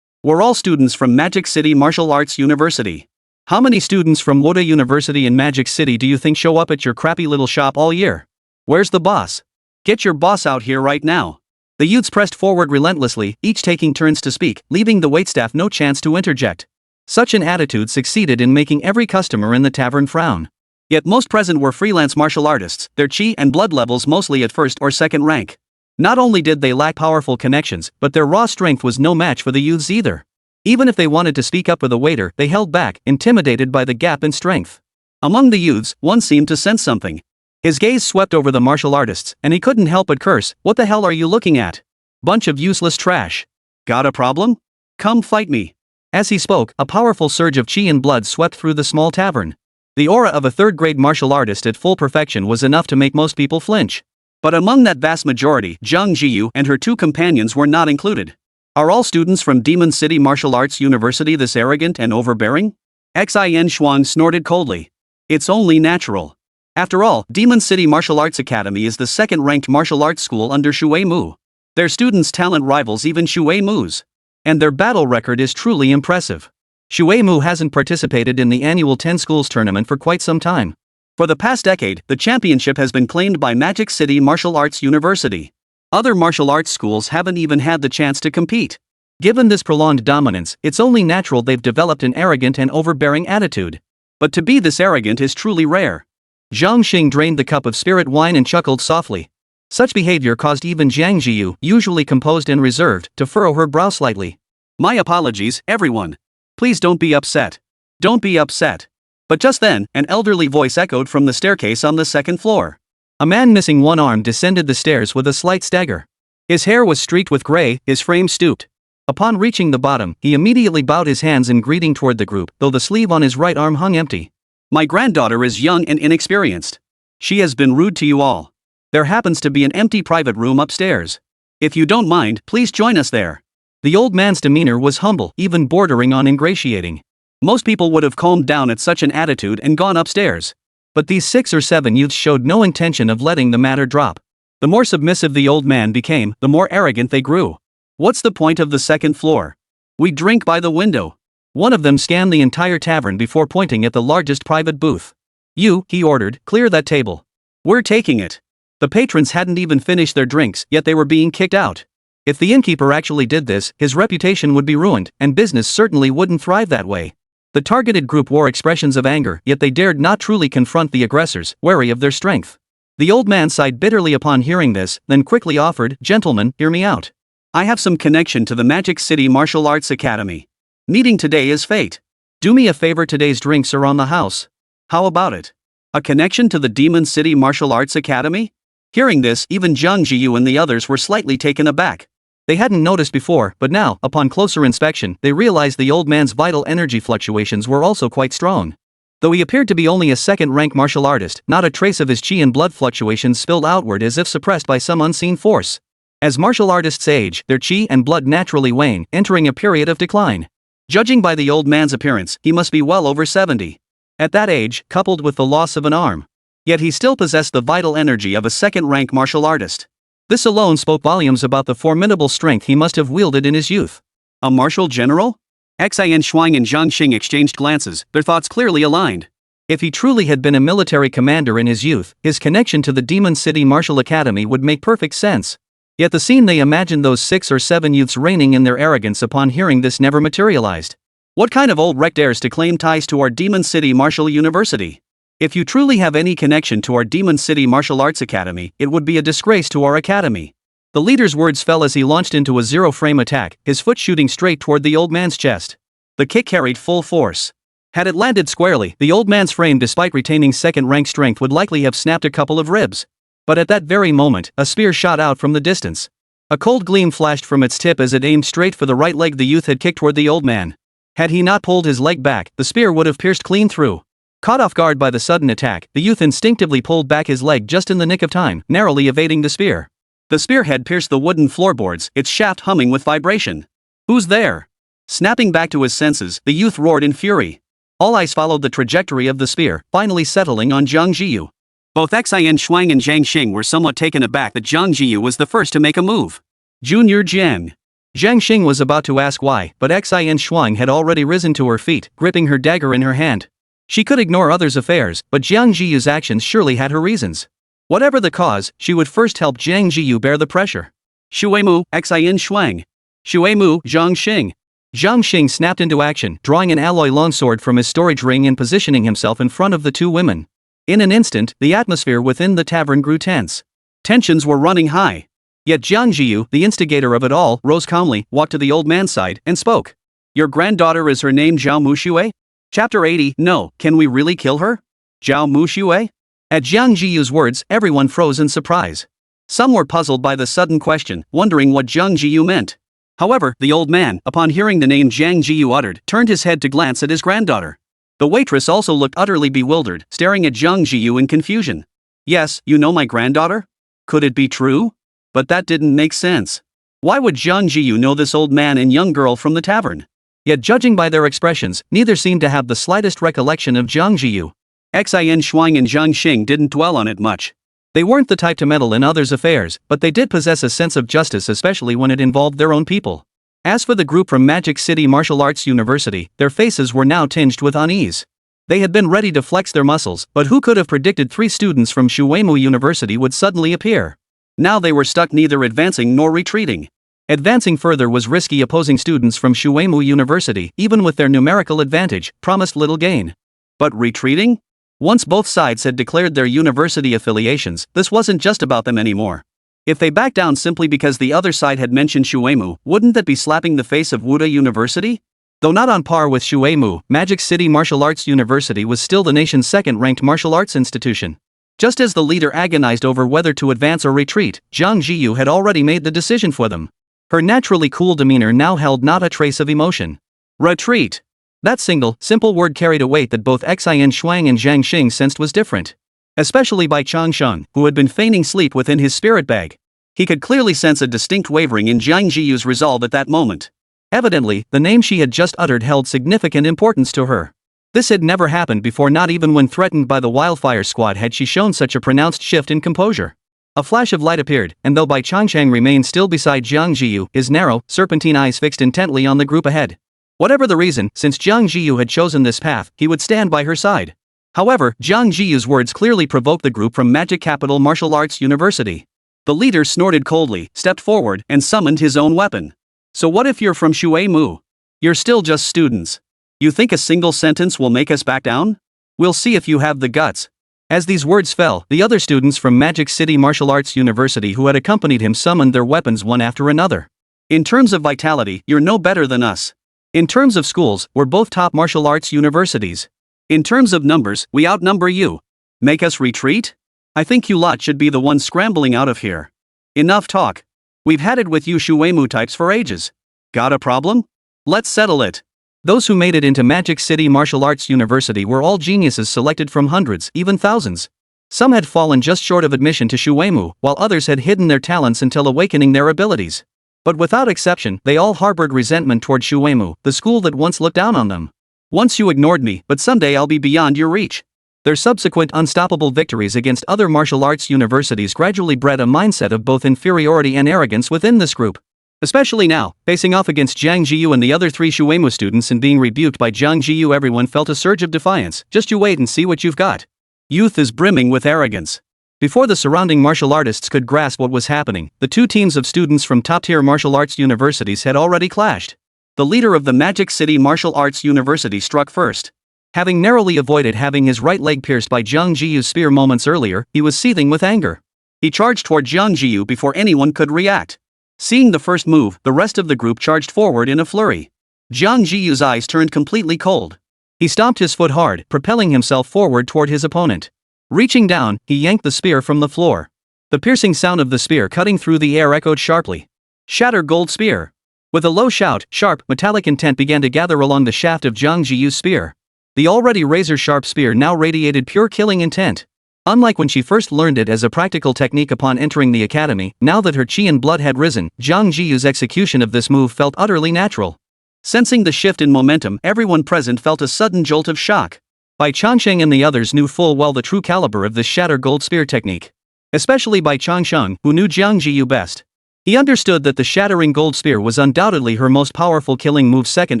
We're all students from Magic City Martial Arts University. How many students from Woda University in Magic City do you think show up at your crappy little shop all year? Where's the boss? Get your boss out here right now. The youths pressed forward relentlessly, each taking turns to speak, leaving the waitstaff no chance to interject. Such an attitude succeeded in making every customer in the tavern frown. Yet most present were freelance martial artists, their chi and blood levels mostly at first or second rank. Not only did they lack powerful connections, but their raw strength was no match for the youths either. Even if they wanted to speak up with the waiter, they held back, intimidated by the gap in strength. Among the youths, one seemed to sense something. His gaze swept over the martial artists, and he couldn't help but curse, "What the hell are you looking at? Bunch of useless trash. Got a problem? Come fight me." As he spoke, a powerful surge of chi and blood swept through the small tavern. The aura of a third-grade martial artist at full perfection was enough to make most people flinch. But among that vast majority, Jiang Zhiyu and her two companions were not included. Are all students from Demon City Martial Arts University this arrogant and overbearing? Xin Shuang snorted coldly. It's only natural. After all, Demon City Martial Arts Academy is the second-ranked martial arts school under Shui Mu. Their students' talent rivals even Shui Mu's. And their battle record is truly impressive. Shui Mu hasn't participated in the annual 10 schools tournament for quite some time. For the past decade, the championship has been claimed by Magic City Martial Arts University. Other martial arts schools haven't even had the chance to compete. Given this prolonged dominance, it's only natural they've developed an arrogant and overbearing attitude. But to be this arrogant is truly rare. Zhang Xing drained the cup of spirit wine and chuckled softly. Such behavior caused even Jiang Zhiyu, usually composed and reserved, to furrow her brow slightly. My apologies, everyone. Please don't be upset. Don't be upset. But just then, an elderly voice echoed from the staircase on the second floor. A man missing one arm descended the stairs with a slight stagger. His hair was streaked with gray, his frame stooped. Upon reaching the bottom, he immediately bowed his hands in greeting toward the group, though the sleeve on his right arm hung empty. My granddaughter is young and inexperienced. She has been rude to you all. There happens to be an empty private room upstairs. If you don't mind, please join us there. The old man's demeanor was humble, even bordering on ingratiating. Most people would have calmed down at such an attitude and gone upstairs. But these 6 or 7 youths showed no intention of letting the matter drop. The more submissive the old man became, the more arrogant they grew. What's the point of the second floor? We drink by the window. One of them scanned the entire tavern before pointing at the largest private booth. You, he ordered, clear that table. We're taking it. The patrons hadn't even finished their drinks, yet they were being kicked out. If the innkeeper actually did this, his reputation would be ruined, and business certainly wouldn't thrive that way. The targeted group wore expressions of anger, yet they dared not truly confront the aggressors, wary of their strength. The old man sighed bitterly upon hearing this, then quickly offered, "Gentlemen, hear me out. I have some connection to the Magic City Martial Arts Academy. Meeting today is fate. Do me a favor, today's drinks are on the house. How about it? A connection to the Demon City Martial Arts Academy?" Hearing this, even Jiang Zhiyu and the others were slightly taken aback. They hadn't noticed before, but now, upon closer inspection, they realized the old man's vital energy fluctuations were also quite strong. Though he appeared to be only a second-rank martial artist, not a trace of his chi and blood fluctuations spilled outward as if suppressed by some unseen force. As martial artists age, their chi and blood naturally wane, entering a period of decline. Judging by the old man's appearance, he must be well over 70. At that age, coupled with the loss of an arm. Yet he still possessed the vital energy of a second-rank martial artist. This alone spoke volumes about the formidable strength he must have wielded in his youth. A martial general? Xin Shuang and Zhang Xing exchanged glances, their thoughts clearly aligned. If he truly had been a military commander in his youth, his connection to the Demon City Martial Academy would make perfect sense. Yet the scene they imagined those 6 or 7 youths reigning in their arrogance upon hearing this never materialized. What kind of old wreck dares to claim ties to our Demon City Martial University? If you truly have any connection to our Demon City Martial Arts Academy, it would be a disgrace to our academy. The leader's words fell as he launched into a zero-frame attack, his foot shooting straight toward the old man's chest. The kick carried full force. Had it landed squarely, the old man's frame, despite retaining second-rank strength, would likely have snapped a couple of ribs. But at that very moment, a spear shot out from the distance. A cold gleam flashed from its tip as it aimed straight for the right leg the youth had kicked toward the old man. Had he not pulled his leg back, the spear would have pierced clean through. Caught off guard by the sudden attack, the youth instinctively pulled back his leg just in the nick of time, narrowly evading the spear. The spearhead pierced the wooden floorboards, its shaft humming with vibration. Who's there? Snapping back to his senses, the youth roared in fury. All eyes followed the trajectory of the spear, finally settling on Jiang Zhiyu. Both Xin Shuang and Zhang Xing were somewhat taken aback that Jiang Zhiyu was the first to make a move. Junior Jiang. Zhang Xing was about to ask why, but Xin Shuang had already risen to her feet, gripping her dagger in her hand. She could ignore others' affairs, but Jiang Zhiyu's actions surely had her reasons. Whatever the cause, she would first help Jiang Zhiyu bear the pressure. Shuimu, Xin Shuang. Shuimu, Zhang Xing. Zhang Xing snapped into action, drawing an alloy longsword from his storage ring and positioning himself in front of the two women. In an instant, the atmosphere within the tavern grew tense. Tensions were running high. Yet Jiang Zhiyu, the instigator of it all, rose calmly, walked to the old man's side, and spoke. Your granddaughter is her name Zhao Muxue? Chapter 80, no, can we really kill her? Zhao Muxue? At Jiang Zhiyu's words, everyone froze in surprise. Some were puzzled by the sudden question, wondering what Jiang Zhiyu meant. However, the old man, upon hearing the name Jiang Zhiyu uttered, turned his head to glance at his granddaughter. The waitress also looked utterly bewildered, staring at Jiang Zhiyu in confusion. Yes, you know my granddaughter? Could it be true? But that didn't make sense. Why would Jiang Zhiyu know this old man and young girl from the tavern? Yet judging by their expressions, neither seemed to have the slightest recollection of Jiang Zhiyu. Xin Shuang and Zhang Xing didn't dwell on it much. They weren't the type to meddle in others' affairs, but they did possess a sense of justice, especially when it involved their own people. As for the group from Magic City Martial Arts University, their faces were now tinged with unease. They had been ready to flex their muscles, but who could have predicted 3 students from Shuemu University would suddenly appear? Now they were stuck neither advancing nor retreating. Advancing further was risky. Opposing students from Shuemu University, even with their numerical advantage, promised little gain. But retreating? Once both sides had declared their university affiliations, this wasn't just about them anymore. If they backed down simply because the other side had mentioned Shuemu, wouldn't that be slapping the face of Wuda University? Though not on par with Shuemu, Magic City Martial Arts University was still the nation's second-ranked martial arts institution. Just as the leader agonized over whether to advance or retreat, Jiang Zhiyu had already made the decision for them. Her naturally cool demeanor now held not a trace of emotion. Retreat. That single, simple word carried a weight that both Xin Shuang and Zhang Xing sensed was different. Especially Bai Changsheng, who had been feigning sleep within his spirit bag. He could clearly sense a distinct wavering in Jiang Zhiyu's resolve at that moment. Evidently, the name she had just uttered held significant importance to her. This had never happened before, not even when threatened by the Wildfire squad had she shown such a pronounced shift in composure. A flash of light appeared, and though Bai Changsheng remained still beside Jiang Zhiyu, his narrow, serpentine eyes fixed intently on the group ahead. Whatever the reason, since Jiang Zhiyu had chosen this path, he would stand by her side. However, Jiang Zhiyu's words clearly provoked the group from Magic Capital Martial Arts University. The leader snorted coldly, stepped forward, and summoned his own weapon. So what if you're from Shuemu? You're still just students. You think a single sentence will make us back down? We'll see if you have the guts. As these words fell, the other students from Magic City Martial Arts University who had accompanied him summoned their weapons one after another. In terms of vitality, you're no better than us. In terms of schools, we're both top martial arts universities. In terms of numbers, we outnumber you. Make us retreat? I think you lot should be the ones scrambling out of here. Enough talk. We've had it with you Shuemu types for ages. Got a problem? Let's settle it. Those who made it into Magic City Martial Arts University were all geniuses selected from hundreds, even thousands. Some had fallen just short of admission to Shuemu, while others had hidden their talents until awakening their abilities. But without exception, they all harbored resentment toward Shuemu, the school that once looked down on them. Once you ignored me, but someday I'll be beyond your reach. Their subsequent unstoppable victories against other martial arts universities gradually bred a mindset of both inferiority and arrogance within this group. Especially now, facing off against Jiang Zhiyu and the other 3 Shuemu students and being rebuked by Jiang Zhiyu, everyone felt a surge of defiance. Just you wait and see what you've got. Youth is brimming with arrogance. Before the surrounding martial artists could grasp what was happening, the 2 teams of students from top-tier martial arts universities had already clashed. The leader of the Magic City Martial Arts University struck first. Having narrowly avoided having his right leg pierced by Jiang Zhiyu's spear moments earlier, he was seething with anger. He charged toward Jiang Zhiyu before anyone could react. Seeing the first move, the rest of the group charged forward in a flurry. Jiang Zhiyu's eyes turned completely cold. He stomped his foot hard, propelling himself forward toward his opponent. Reaching down, he yanked the spear from the floor. The piercing sound of the spear cutting through the air echoed sharply. Shatter gold spear. With a low shout, sharp, metallic intent began to gather along the shaft of Jiang Zhiyu's spear. The already razor-sharp spear now radiated pure killing intent. Unlike when she first learned it as a practical technique upon entering the academy, now that her chi and blood had risen, Jiang Zhiyu's execution of this move felt utterly natural. Sensing the shift in momentum, everyone present felt a sudden jolt of shock. Bai Changsheng and the others knew full well the true caliber of this shatter gold spear technique. Especially Bai Changsheng, who knew Jiang Zhiyu best. He understood that the shattering gold spear was undoubtedly her most powerful killing move, second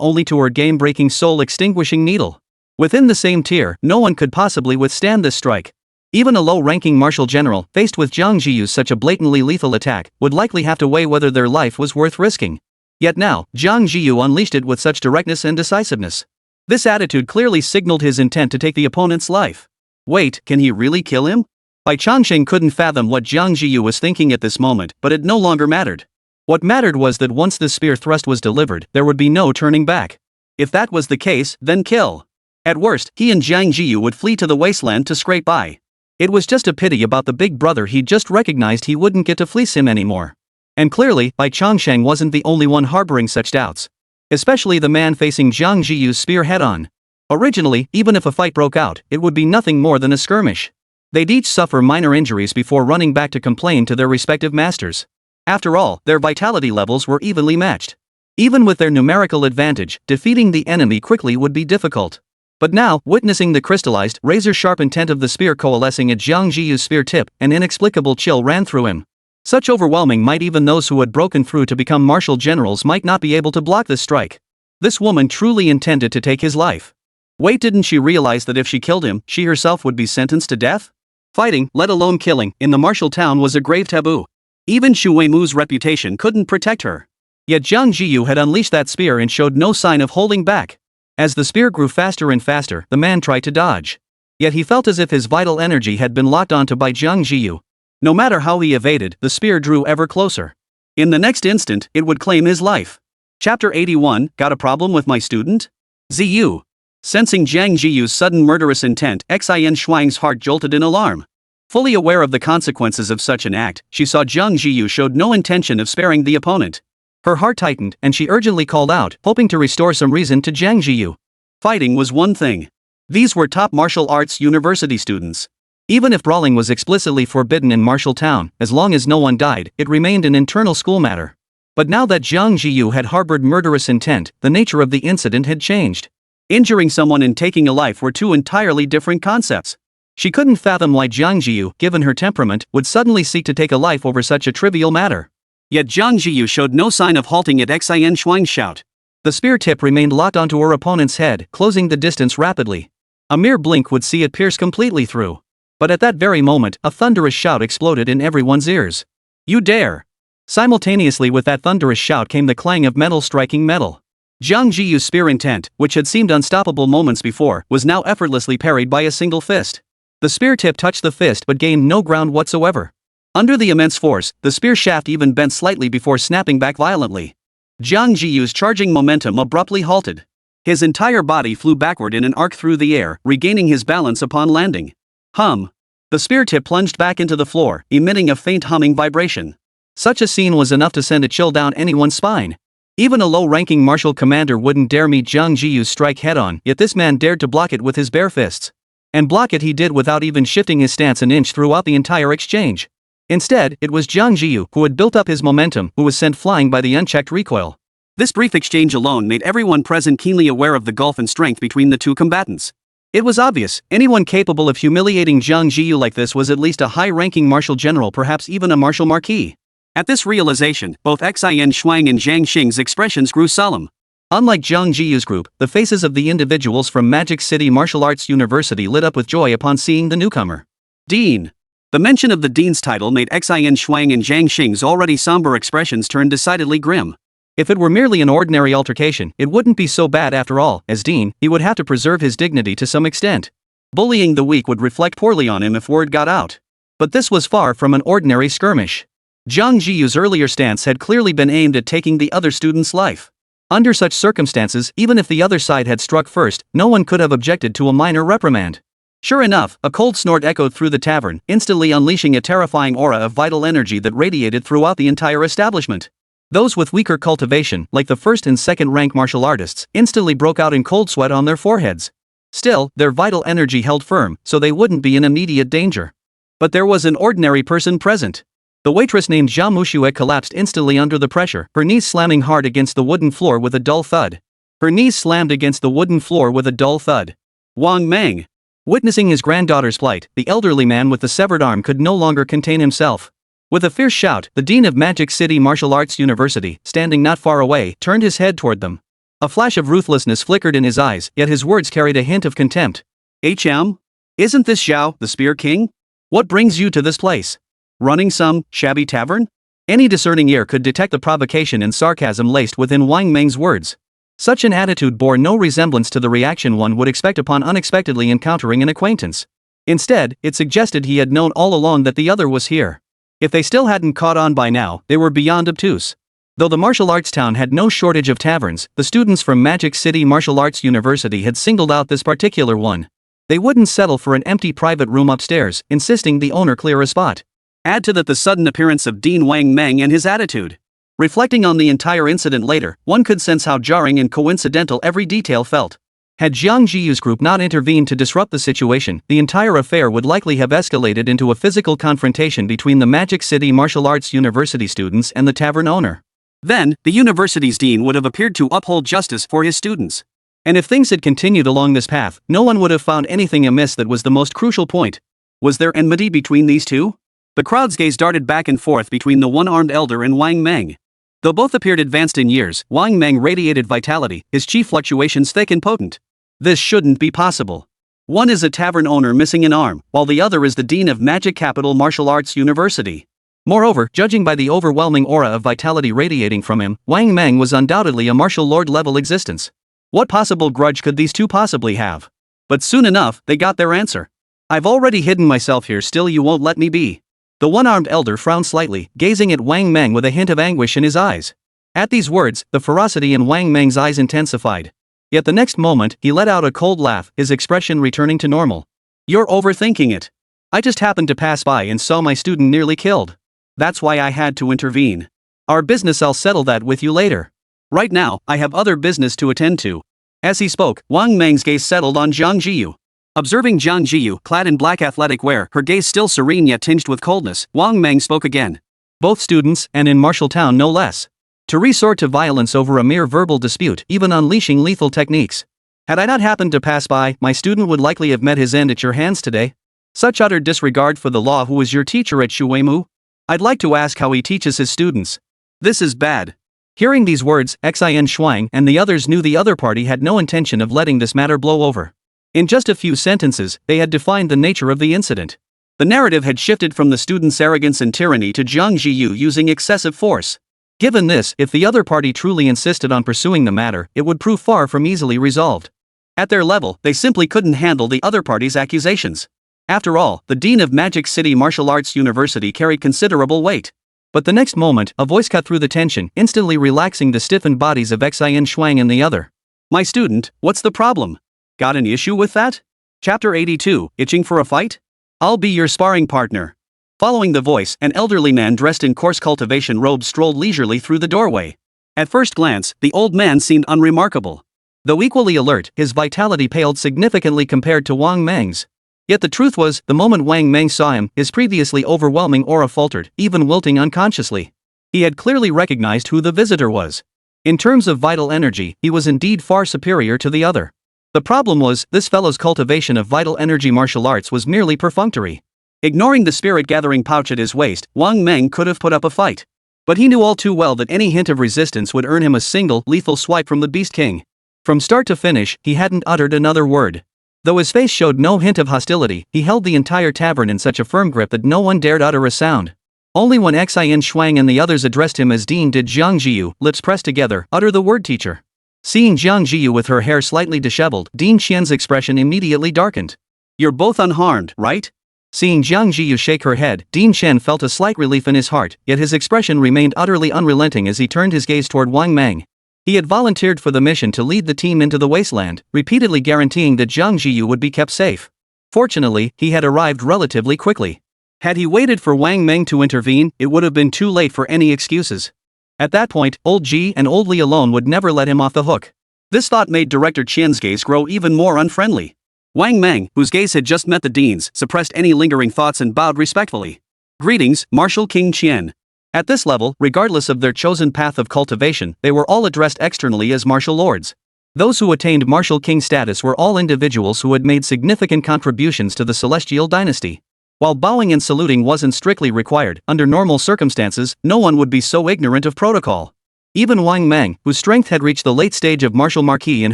only to her game-breaking soul-extinguishing needle. Within the same tier, no one could possibly withstand this strike. Even a low-ranking martial general, faced with Jiang Zhiyu's such a blatantly lethal attack, would likely have to weigh whether their life was worth risking. Yet now, Jiang Zhiyu unleashed it with such directness and decisiveness. This attitude clearly signaled his intent to take the opponent's life. Wait, can he really kill him? Bai Changsheng couldn't fathom what Jiang Zhiyu was thinking at this moment, but it no longer mattered. What mattered was that once this spear thrust was delivered, there would be no turning back. If that was the case, then kill. At worst, he and Jiang Zhiyu would flee to the Wasteland to scrape by. It was just a pity about the big brother he'd just recognized he wouldn't get to fleece him anymore. And clearly, Bai Changsheng wasn't the only one harboring such doubts. Especially the man facing Jiang Zhiyu's spear head-on. Originally, even if a fight broke out, it would be nothing more than a skirmish. They'd each suffer minor injuries before running back to complain to their respective masters. After all, their vitality levels were evenly matched. Even with their numerical advantage, defeating the enemy quickly would be difficult. But now, witnessing the crystallized, razor-sharp intent of the spear coalescing at Jiang Zhiyu's spear tip, an inexplicable chill ran through him. Such overwhelming might even those who had broken through to become martial generals might not be able to block this strike. This woman truly intended to take his life. Wait, didn't she realize that if she killed him, she herself would be sentenced to death? Fighting, let alone killing, in the martial town was a grave taboo. Even Xu Weimu's reputation couldn't protect her. Yet Jiang Zhiyu had unleashed that spear and showed no sign of holding back. As the spear grew faster and faster, the man tried to dodge. Yet he felt as if his vital energy had been locked onto by Jiang Zhiyu. No matter how he evaded, the spear drew ever closer. In the next instant, it would claim his life. Chapter 81, Got a problem with my student? Zhiyu. Sensing Jiang Zhiyu's sudden murderous intent, Xin Shuang's heart jolted in alarm. Fully aware of the consequences of such an act, she saw Jiang Zhiyu showed no intention of sparing the opponent. Her heart tightened, and she urgently called out, hoping to restore some reason to Jiang Zhiyu. Fighting was one thing. These were top martial arts university students. Even if brawling was explicitly forbidden in Martial Town, as long as no one died, it remained an internal school matter. But now that Jiang Zhiyu had harbored murderous intent, the nature of the incident had changed. Injuring someone and taking a life were two entirely different concepts. She couldn't fathom why Jiang Zhiyu, given her temperament, would suddenly seek to take a life over such a trivial matter. Yet Jiang Zhiyu showed no sign of halting at Xin Shuang's shout. The spear tip remained locked onto her opponent's head, closing the distance rapidly. A mere blink would see it pierce completely through. But at that very moment, a thunderous shout exploded in everyone's ears. You dare! Simultaneously with that thunderous shout came the clang of metal striking metal. Jiang Zhiyu's spear intent, which had seemed unstoppable moments before, was now effortlessly parried by a single fist. The spear tip touched the fist but gained no ground whatsoever. Under the immense force, the spear shaft even bent slightly before snapping back violently. Jiang Zhiyu's charging momentum abruptly halted. His entire body flew backward in an arc through the air, regaining his balance upon landing. Hum. The spear tip plunged back into the floor, emitting a faint humming vibration. Such a scene was enough to send a chill down anyone's spine. Even a low-ranking martial commander wouldn't dare meet Jiang Zhiyu's strike head-on, yet this man dared to block it with his bare fists. And block it he did without even shifting his stance an inch throughout the entire exchange. Instead, it was Jiang Zhiyu who had built up his momentum, who was sent flying by the unchecked recoil. This brief exchange alone made everyone present keenly aware of the gulf in strength between the two combatants. It was obvious, anyone capable of humiliating Jiang Zhiyu like this was at least a high-ranking martial general, perhaps even a martial marquis. At this realization, both Xin Shuang and Zhang Xing's expressions grew solemn. Unlike Jiang Zhiyu's group, the faces of the individuals from Magic City Martial Arts University lit up with joy upon seeing the newcomer. Dean. The mention of the dean's title made Xin Shuang and Zhang Xing's already somber expressions turn decidedly grim. If it were merely an ordinary altercation, it wouldn't be so bad after all. As dean, he would have to preserve his dignity to some extent. Bullying the weak would reflect poorly on him if word got out. But this was far from an ordinary skirmish. Jiang Zhiyu's earlier stance had clearly been aimed at taking the other student's life. Under such circumstances, even if the other side had struck first, no one could have objected to a minor reprimand. Sure enough, a cold snort echoed through the tavern, instantly unleashing a terrifying aura of vital energy that radiated throughout the entire establishment. Those with weaker cultivation, like the first and second rank martial artists, instantly broke out in cold sweat on their foreheads. Still, their vital energy held firm, so they wouldn't be in immediate danger. But there was an ordinary person present. The waitress named Jia Muxue collapsed instantly under the pressure, her knees slamming hard against the wooden floor with a dull thud. Her knees slammed against the wooden floor with a dull thud. Wang Meng. Witnessing his granddaughter's plight, the elderly man with the severed arm could no longer contain himself. With a fierce shout, the dean of Magic City Martial Arts University, standing not far away, turned his head toward them. A flash of ruthlessness flickered in his eyes, yet his words carried a hint of contempt. HM? Isn't this Xiao, the Spear King? What brings you to this place? Running some shabby tavern? Any discerning ear could detect the provocation and sarcasm laced within Wang Meng's words. Such an attitude bore no resemblance to the reaction one would expect upon unexpectedly encountering an acquaintance. Instead, it suggested he had known all along that the other was here. If they still hadn't caught on by now, they were beyond obtuse. Though the martial arts town had no shortage of taverns, the students from Magic City Martial Arts University had singled out this particular one. They wouldn't settle for an empty private room upstairs, insisting the owner clear a spot. Add to that the sudden appearance of Dean Wang Meng and his attitude. Reflecting on the entire incident later, one could sense how jarring and coincidental every detail felt. Had Jiang Zhiyu's group not intervened to disrupt the situation, the entire affair would likely have escalated into a physical confrontation between the Magic City Martial Arts University students and the tavern owner. Then, the university's dean would have appeared to uphold justice for his students. And if things had continued along this path, no one would have found anything amiss. That was the most crucial point. Was there enmity between these two? The crowd's gaze darted back and forth between the one-armed elder and Wang Meng. Though both appeared advanced in years, Wang Meng radiated vitality, his chi fluctuations thick and potent. This shouldn't be possible. One is a tavern owner missing an arm, while the other is the dean of Magic Capital Martial Arts University. Moreover, judging by the overwhelming aura of vitality radiating from him, Wang Meng was undoubtedly a martial lord-level existence. What possible grudge could these two possibly have? But soon enough, they got their answer. I've already hidden myself here, still you won't let me be. The one-armed elder frowned slightly, gazing at Wang Meng with a hint of anguish in his eyes. At these words, the ferocity in Wang Meng's eyes intensified. Yet the next moment, he let out a cold laugh, his expression returning to normal. You're overthinking it. I just happened to pass by and saw my student nearly killed. That's why I had to intervene. Our business, I'll settle that with you later. Right now, I have other business to attend to. As he spoke, Wang Meng's gaze settled on Jiang Zhiyu. Observing Jiang Zhiyu, clad in black athletic wear, her gaze still serene yet tinged with coldness, Wang Meng spoke again. Both students, and in Martial Town no less. To resort to violence over a mere verbal dispute, even unleashing lethal techniques. Had I not happened to pass by, my student would likely have met his end at your hands today. Such utter disregard for the law. Who was your teacher at Shuimu? I'd like to ask how he teaches his students. This is bad. Hearing these words, Xin Shuang and the others knew the other party had no intention of letting this matter blow over. In just a few sentences, they had defined the nature of the incident. The narrative had shifted from the student's arrogance and tyranny to Jiang Zhiyu using excessive force. Given this, if the other party truly insisted on pursuing the matter, it would prove far from easily resolved. At their level, they simply couldn't handle the other party's accusations. After all, the dean of Magic City Martial Arts University carried considerable weight. But the next moment, a voice cut through the tension, instantly relaxing the stiffened bodies of Xin Shuang and the other. My student, what's the problem? Got an issue with that? Chapter 82, Itching for a Fight? I'll be your sparring partner. Following the voice, an elderly man dressed in coarse cultivation robes strolled leisurely through the doorway. At first glance, the old man seemed unremarkable. Though equally alert, his vitality paled significantly compared to Wang Meng's. Yet the truth was, the moment Wang Meng saw him, his previously overwhelming aura faltered, even wilting unconsciously. He had clearly recognized who the visitor was. In terms of vital energy, he was indeed far superior to the other. The problem was, this fellow's cultivation of vital energy martial arts was merely perfunctory. Ignoring the spirit-gathering pouch at his waist, Wang Meng could have put up a fight. But he knew all too well that any hint of resistance would earn him a single, lethal swipe from the Beast King. From start to finish, he hadn't uttered another word. Though his face showed no hint of hostility, he held the entire tavern in such a firm grip that no one dared utter a sound. Only when Xin Shuang and the others addressed him as Dean did Jiang Zhiyu, lips pressed together, utter the word teacher. Seeing Jiang Zhiyu with her hair slightly disheveled, Dean Qian's expression immediately darkened. You're both unharmed, right? Seeing Jiang Zhiyu shake her head, Dean Qian felt a slight relief in his heart, yet his expression remained utterly unrelenting as he turned his gaze toward Wang Meng. He had volunteered for the mission to lead the team into the Wasteland, repeatedly guaranteeing that Jiang Zhiyu would be kept safe. Fortunately, he had arrived relatively quickly. Had he waited for Wang Meng to intervene, it would have been too late for any excuses. At that point, old Ji and old Li alone would never let him off the hook. This thought made Director Qian's gaze grow even more unfriendly. Wang Meng, whose gaze had just met the dean's, suppressed any lingering thoughts and bowed respectfully. Greetings, Martial King Qian. At this level, regardless of their chosen path of cultivation, they were all addressed externally as martial lords. Those who attained martial king status were all individuals who had made significant contributions to the celestial dynasty. While bowing and saluting wasn't strictly required, under normal circumstances, no one would be so ignorant of protocol. Even Wang Meng, whose strength had reached the late stage of martial marquis and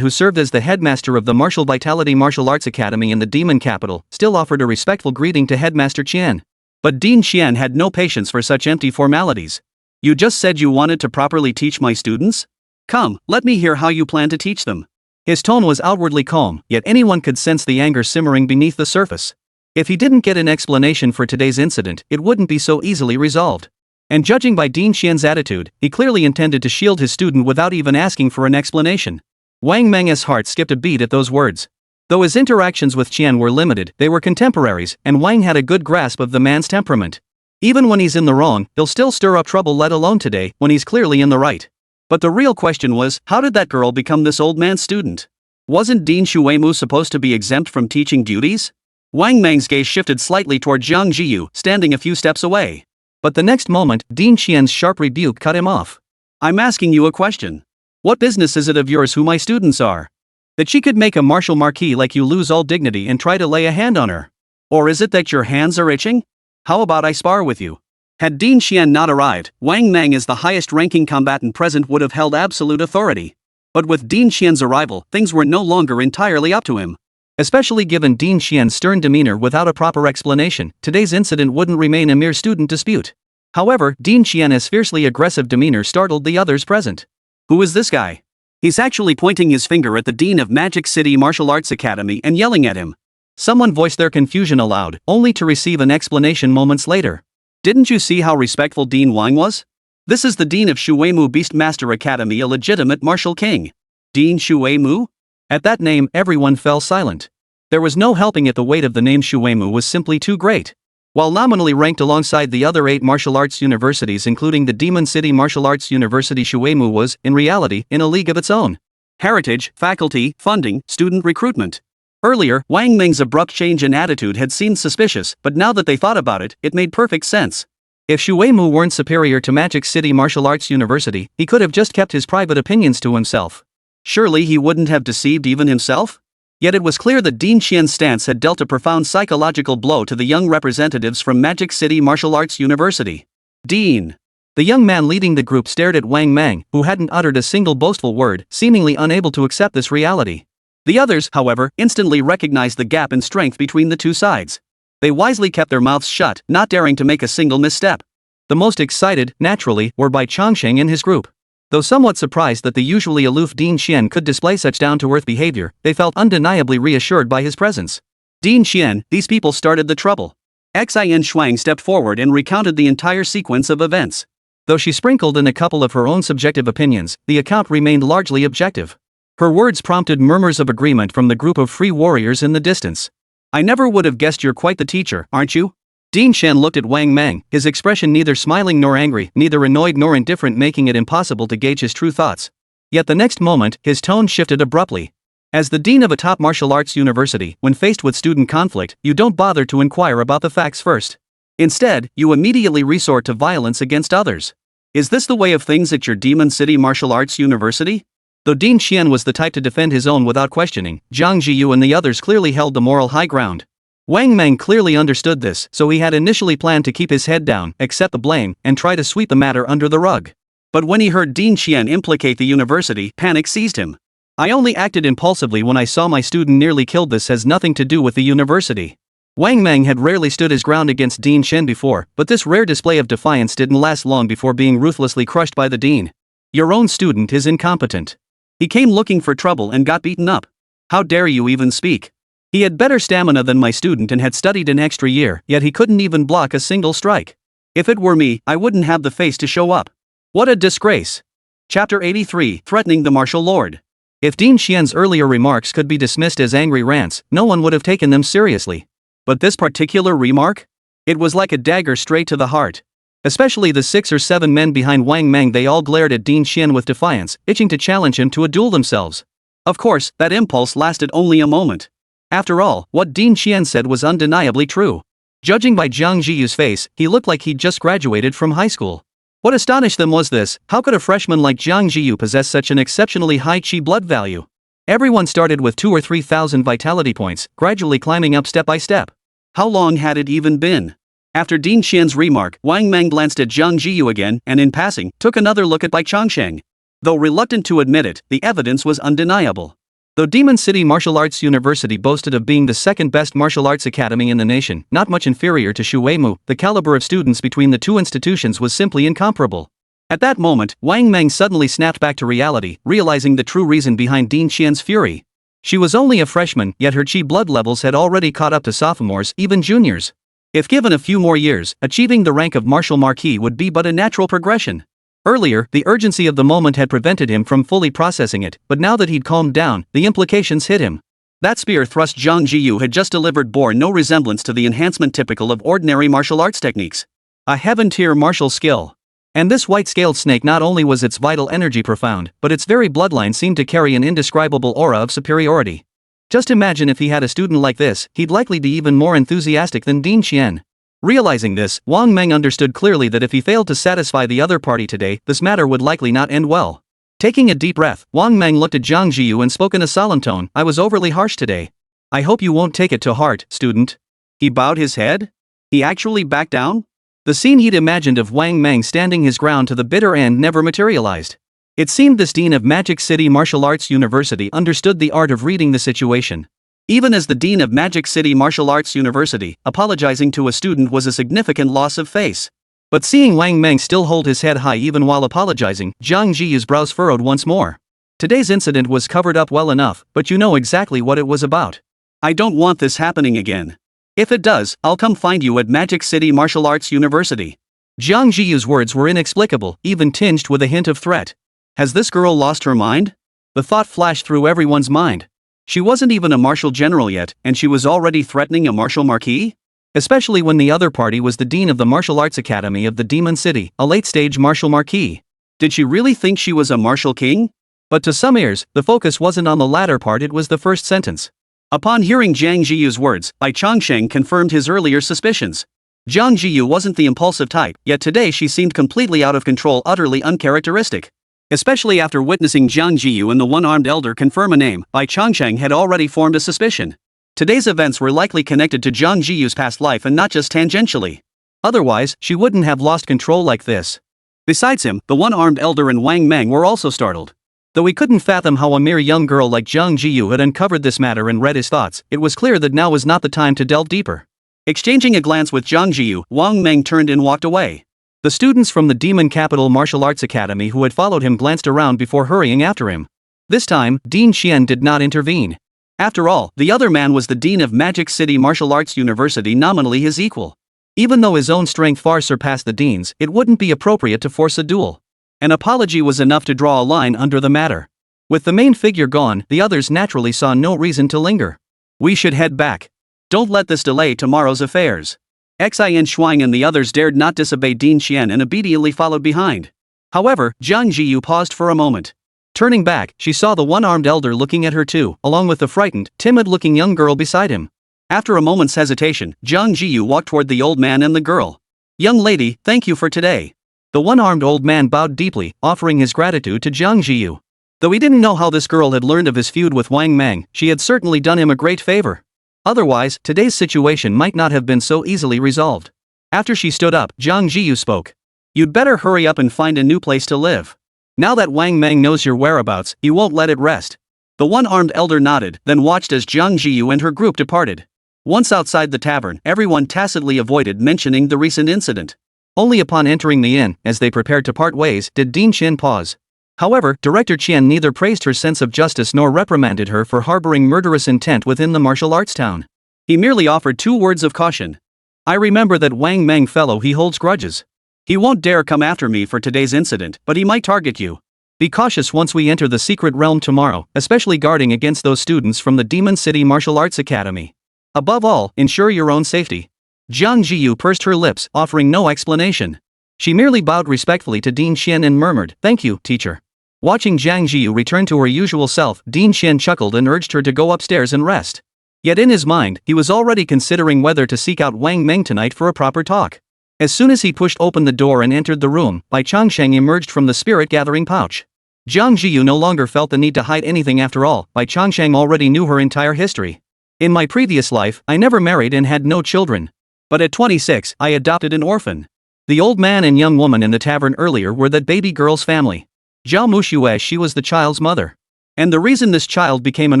who served as the headmaster of the Martial Vitality Martial Arts Academy in the Demon Capital, still offered a respectful greeting to Headmaster Qian. But Dean Qian had no patience for such empty formalities. You just said you wanted to properly teach my students? Come, let me hear how you plan to teach them. His tone was outwardly calm, yet anyone could sense the anger simmering beneath the surface. If he didn't get an explanation for today's incident, it wouldn't be so easily resolved. And judging by Dean Qian's attitude, he clearly intended to shield his student without even asking for an explanation. Wang Meng's heart skipped a beat at those words. Though his interactions with Qian were limited, they were contemporaries, and Wang had a good grasp of the man's temperament. Even when he's in the wrong, he'll still stir up trouble, let alone today, when he's clearly in the right. But the real question was, how did that girl become this old man's student? Wasn't Dean Shuimu supposed to be exempt from teaching duties? Wang Mang's gaze shifted slightly toward Jiang Zhiyu, standing a few steps away. But the next moment, Dean Qian's sharp rebuke cut him off. I'm asking you a question. What business is it of yours who my students are? That she could make a martial marquis like you lose all dignity and try to lay a hand on her? Or is it that your hands are itching? How about I spar with you? Had Dean Qian not arrived, Wang Mang as the highest-ranking combatant present would have held absolute authority. But with Dean Qian's arrival, things were no longer entirely up to him. Especially given Dean Qian's stern demeanor without a proper explanation, today's incident wouldn't remain a mere student dispute. However, Dean Qian's fiercely aggressive demeanor startled the others present. Who is this guy? He's actually pointing his finger at the dean of Magic City Martial Arts Academy and yelling at him. Someone voiced their confusion aloud, only to receive an explanation moments later. Didn't you see how respectful Dean Wang was? This is the dean of Shuimu Beastmaster Academy, a legitimate martial king. Dean Shuimu? At that name, everyone fell silent. There was no helping it, the weight of the name Shuimu was simply too great. While nominally ranked alongside the other 8 martial arts universities including the Demon City Martial Arts University, Shuimu was, in reality, in a league of its own. Heritage, faculty, funding, student recruitment. Earlier, Wang Ming's abrupt change in attitude had seemed suspicious, but now that they thought about it, it made perfect sense. If Shuimu weren't superior to Magic City Martial Arts University, he could have just kept his private opinions to himself. Surely he wouldn't have deceived even himself? Yet it was clear that Dean Qian's stance had dealt a profound psychological blow to the young representatives from Magic City Martial Arts University. Dean. The young man leading the group stared at Wang Mang, who hadn't uttered a single boastful word, seemingly unable to accept this reality. The others, however, instantly recognized the gap in strength between the two sides. They wisely kept their mouths shut, not daring to make a single misstep. The most excited, naturally, were Bai Changsheng and his group. Though somewhat surprised that the usually aloof Dean Qian could display such down-to-earth behavior, they felt undeniably reassured by his presence. Dean Qian, these people started the trouble. Xin Shuang stepped forward and recounted the entire sequence of events. Though she sprinkled in a couple of her own subjective opinions, the account remained largely objective. Her words prompted murmurs of agreement from the group of free warriors in the distance. I never would have guessed you're quite the teacher, aren't you? Dean Qian looked at Wang Mang, his expression neither smiling nor angry, neither annoyed nor indifferent, making it impossible to gauge his true thoughts. Yet the next moment, his tone shifted abruptly. As the dean of a top martial arts university, when faced with student conflict, you don't bother to inquire about the facts first. Instead, you immediately resort to violence against others. Is this the way of things at your Demon City Martial Arts University? Though Dean Qian was the type to defend his own without questioning, Jiang Zhiyu and the others clearly held the moral high ground. Wang Mang clearly understood this, so he had initially planned to keep his head down, accept the blame, and try to sweep the matter under the rug. But when he heard Dean Qian implicate the university, panic seized him. I only acted impulsively when I saw my student nearly killed. This has nothing to do with the university. Wang Mang had rarely stood his ground against Dean Qian before, but this rare display of defiance didn't last long before being ruthlessly crushed by the dean. Your own student is incompetent. He came looking for trouble and got beaten up. How dare you even speak? He had better stamina than my student and had studied an extra year, yet he couldn't even block a single strike. If it were me, I wouldn't have the face to show up. What a disgrace. Chapter 83, Threatening the Martial Lord. If Dean Qian's earlier remarks could be dismissed as angry rants, no one would have taken them seriously. But this particular remark? It was like a dagger straight to the heart. Especially the 6 or 7 men behind Wang Mang, they all glared at Dean Qian with defiance, itching to challenge him to a duel themselves. Of course, that impulse lasted only a moment. After all, what Dean Qian said was undeniably true. Judging by Jiang Zhiyu's face, he looked like he'd just graduated from high school. What astonished them was this: how could a freshman like Jiang Zhiyu possess such an exceptionally high chi blood value? Everyone started with 2,000 or 3,000 vitality points, gradually climbing up step by step. How long had it even been? After Dean Qian's remark, Wang Mang glanced at Jiang Zhiyu again and, in passing, took another look at Bai Changsheng. Though reluctant to admit it, the evidence was undeniable. Though Demon City Martial Arts University boasted of being the second best martial arts academy in the nation, not much inferior to Shuimu, the caliber of students between the two institutions was simply incomparable. At that moment, Wang Mang suddenly snapped back to reality, realizing the true reason behind Dean Qian's fury. She was only a freshman, yet her chi blood levels had already caught up to sophomores, even juniors. If given a few more years, achieving the rank of Martial Marquis would be but a natural progression. Earlier, the urgency of the moment had prevented him from fully processing it, but now that he'd calmed down, the implications hit him. That spear thrust Jiang Zhiyu had just delivered bore no resemblance to the enhancement typical of ordinary martial arts techniques. A heaven-tier martial skill. And this white-scaled snake, not only was its vital energy profound, but its very bloodline seemed to carry an indescribable aura of superiority. Just imagine if he had a student like this, he'd likely be even more enthusiastic than Din Qian. Realizing this, Wang Meng understood clearly that if he failed to satisfy the other party today, this matter would likely not end well. Taking a deep breath, Wang Meng looked at Jiang Zhiyu and spoke in a solemn tone, "I was overly harsh today. I hope you won't take it to heart, student." He bowed his head? He actually backed down? The scene he'd imagined of Wang Meng standing his ground to the bitter end never materialized. It seemed this dean of Magic City Martial Arts University understood the art of reading the situation. Even as the dean of Magic City Martial Arts University, apologizing to a student was a significant loss of face. But seeing Wang Meng still hold his head high even while apologizing, Jiang Zhiyu's brows furrowed once more. Today's incident was covered up well enough, but you know exactly what it was about. I don't want this happening again. If it does, I'll come find you at Magic City Martial Arts University. Jiang Zhiyu's words were inexplicable, even tinged with a hint of threat. Has this girl lost her mind? The thought flashed through everyone's mind. She wasn't even a martial general yet, and she was already threatening a martial marquis? Especially when the other party was the dean of the Martial Arts Academy of the Demon City, a late-stage martial marquis. Did she really think she was a martial king? But to some ears, the focus wasn't on the latter part, it was the first sentence. Upon hearing Jiang Zhiyu's words, Bai Changsheng confirmed his earlier suspicions. Jiang Zhiyu wasn't the impulsive type, yet today she seemed completely out of control, utterly uncharacteristic. Especially after witnessing Jiang Zhiyu and the one-armed elder confirm a name, Bai Changsheng had already formed a suspicion. Today's events were likely connected to Jiang Zhiyu's past life and not just tangentially. Otherwise, she wouldn't have lost control like this. Besides him, the one-armed elder and Wang Meng were also startled. Though we couldn't fathom how a mere young girl like Jiang Zhiyu had uncovered this matter and read his thoughts, it was clear that now was not the time to delve deeper. Exchanging a glance with Jiang Zhiyu, Wang Meng turned and walked away. The students from the Demon Capital Martial Arts Academy who had followed him glanced around before hurrying after him. This time, Din Qian did not intervene. After all, the other man was the dean of Magic City Martial Arts University, nominally his equal. Even though his own strength far surpassed the dean's, it wouldn't be appropriate to force a duel. An apology was enough to draw a line under the matter. With the main figure gone, the others naturally saw no reason to linger. We should head back. Don't let this delay tomorrow's affairs. Xin Shuang and the others dared not disobey Din Qian and obediently followed behind. However, Jiang Zhiyu paused for a moment. Turning back, she saw the one-armed elder looking at her too, along with the frightened, timid-looking young girl beside him. After a moment's hesitation, Jiang Zhiyu walked toward the old man and the girl. "Young lady, thank you for today." The one-armed old man bowed deeply, offering his gratitude to Jiang Zhiyu. Though he didn't know how this girl had learned of his feud with Wang Meng, she had certainly done him a great favor. Otherwise, today's situation might not have been so easily resolved. After she stood up, Jiang Zhiyu spoke. "You'd better hurry up and find a new place to live. Now that Wang Meng knows your whereabouts, he won't let it rest." The one-armed elder nodded, then watched as Jiang Zhiyu and her group departed. Once outside the tavern, everyone tacitly avoided mentioning the recent incident. Only upon entering the inn, as they prepared to part ways, did Din Qian pause. However, Director Qian neither praised her sense of justice nor reprimanded her for harboring murderous intent within the martial arts town. He merely offered 2 words of caution. "I remember that Wang Meng fellow, he holds grudges. He won't dare come after me for today's incident, but he might target you. Be cautious once we enter the secret realm tomorrow, especially guarding against those students from the Demon City Martial Arts Academy. Above all, ensure your own safety." Jiang Zhiyu pursed her lips, offering no explanation. She merely bowed respectfully to Din Qian and murmured, "Thank you, teacher." Watching Jiang Zhiyu return to her usual self, Din Qian chuckled and urged her to go upstairs and rest. Yet in his mind, he was already considering whether to seek out Wang Meng tonight for a proper talk. As soon as he pushed open the door and entered the room, Bai Changsheng emerged from the spirit-gathering pouch. Jiang Zhiyu no longer felt the need to hide anything. After all, Bai Changsheng already knew her entire history. "In my previous life, I never married and had no children. But at 26, I adopted an orphan. The old man and young woman in the tavern earlier were that baby girl's family. Zhao Muxue, she was the child's mother. And the reason this child became an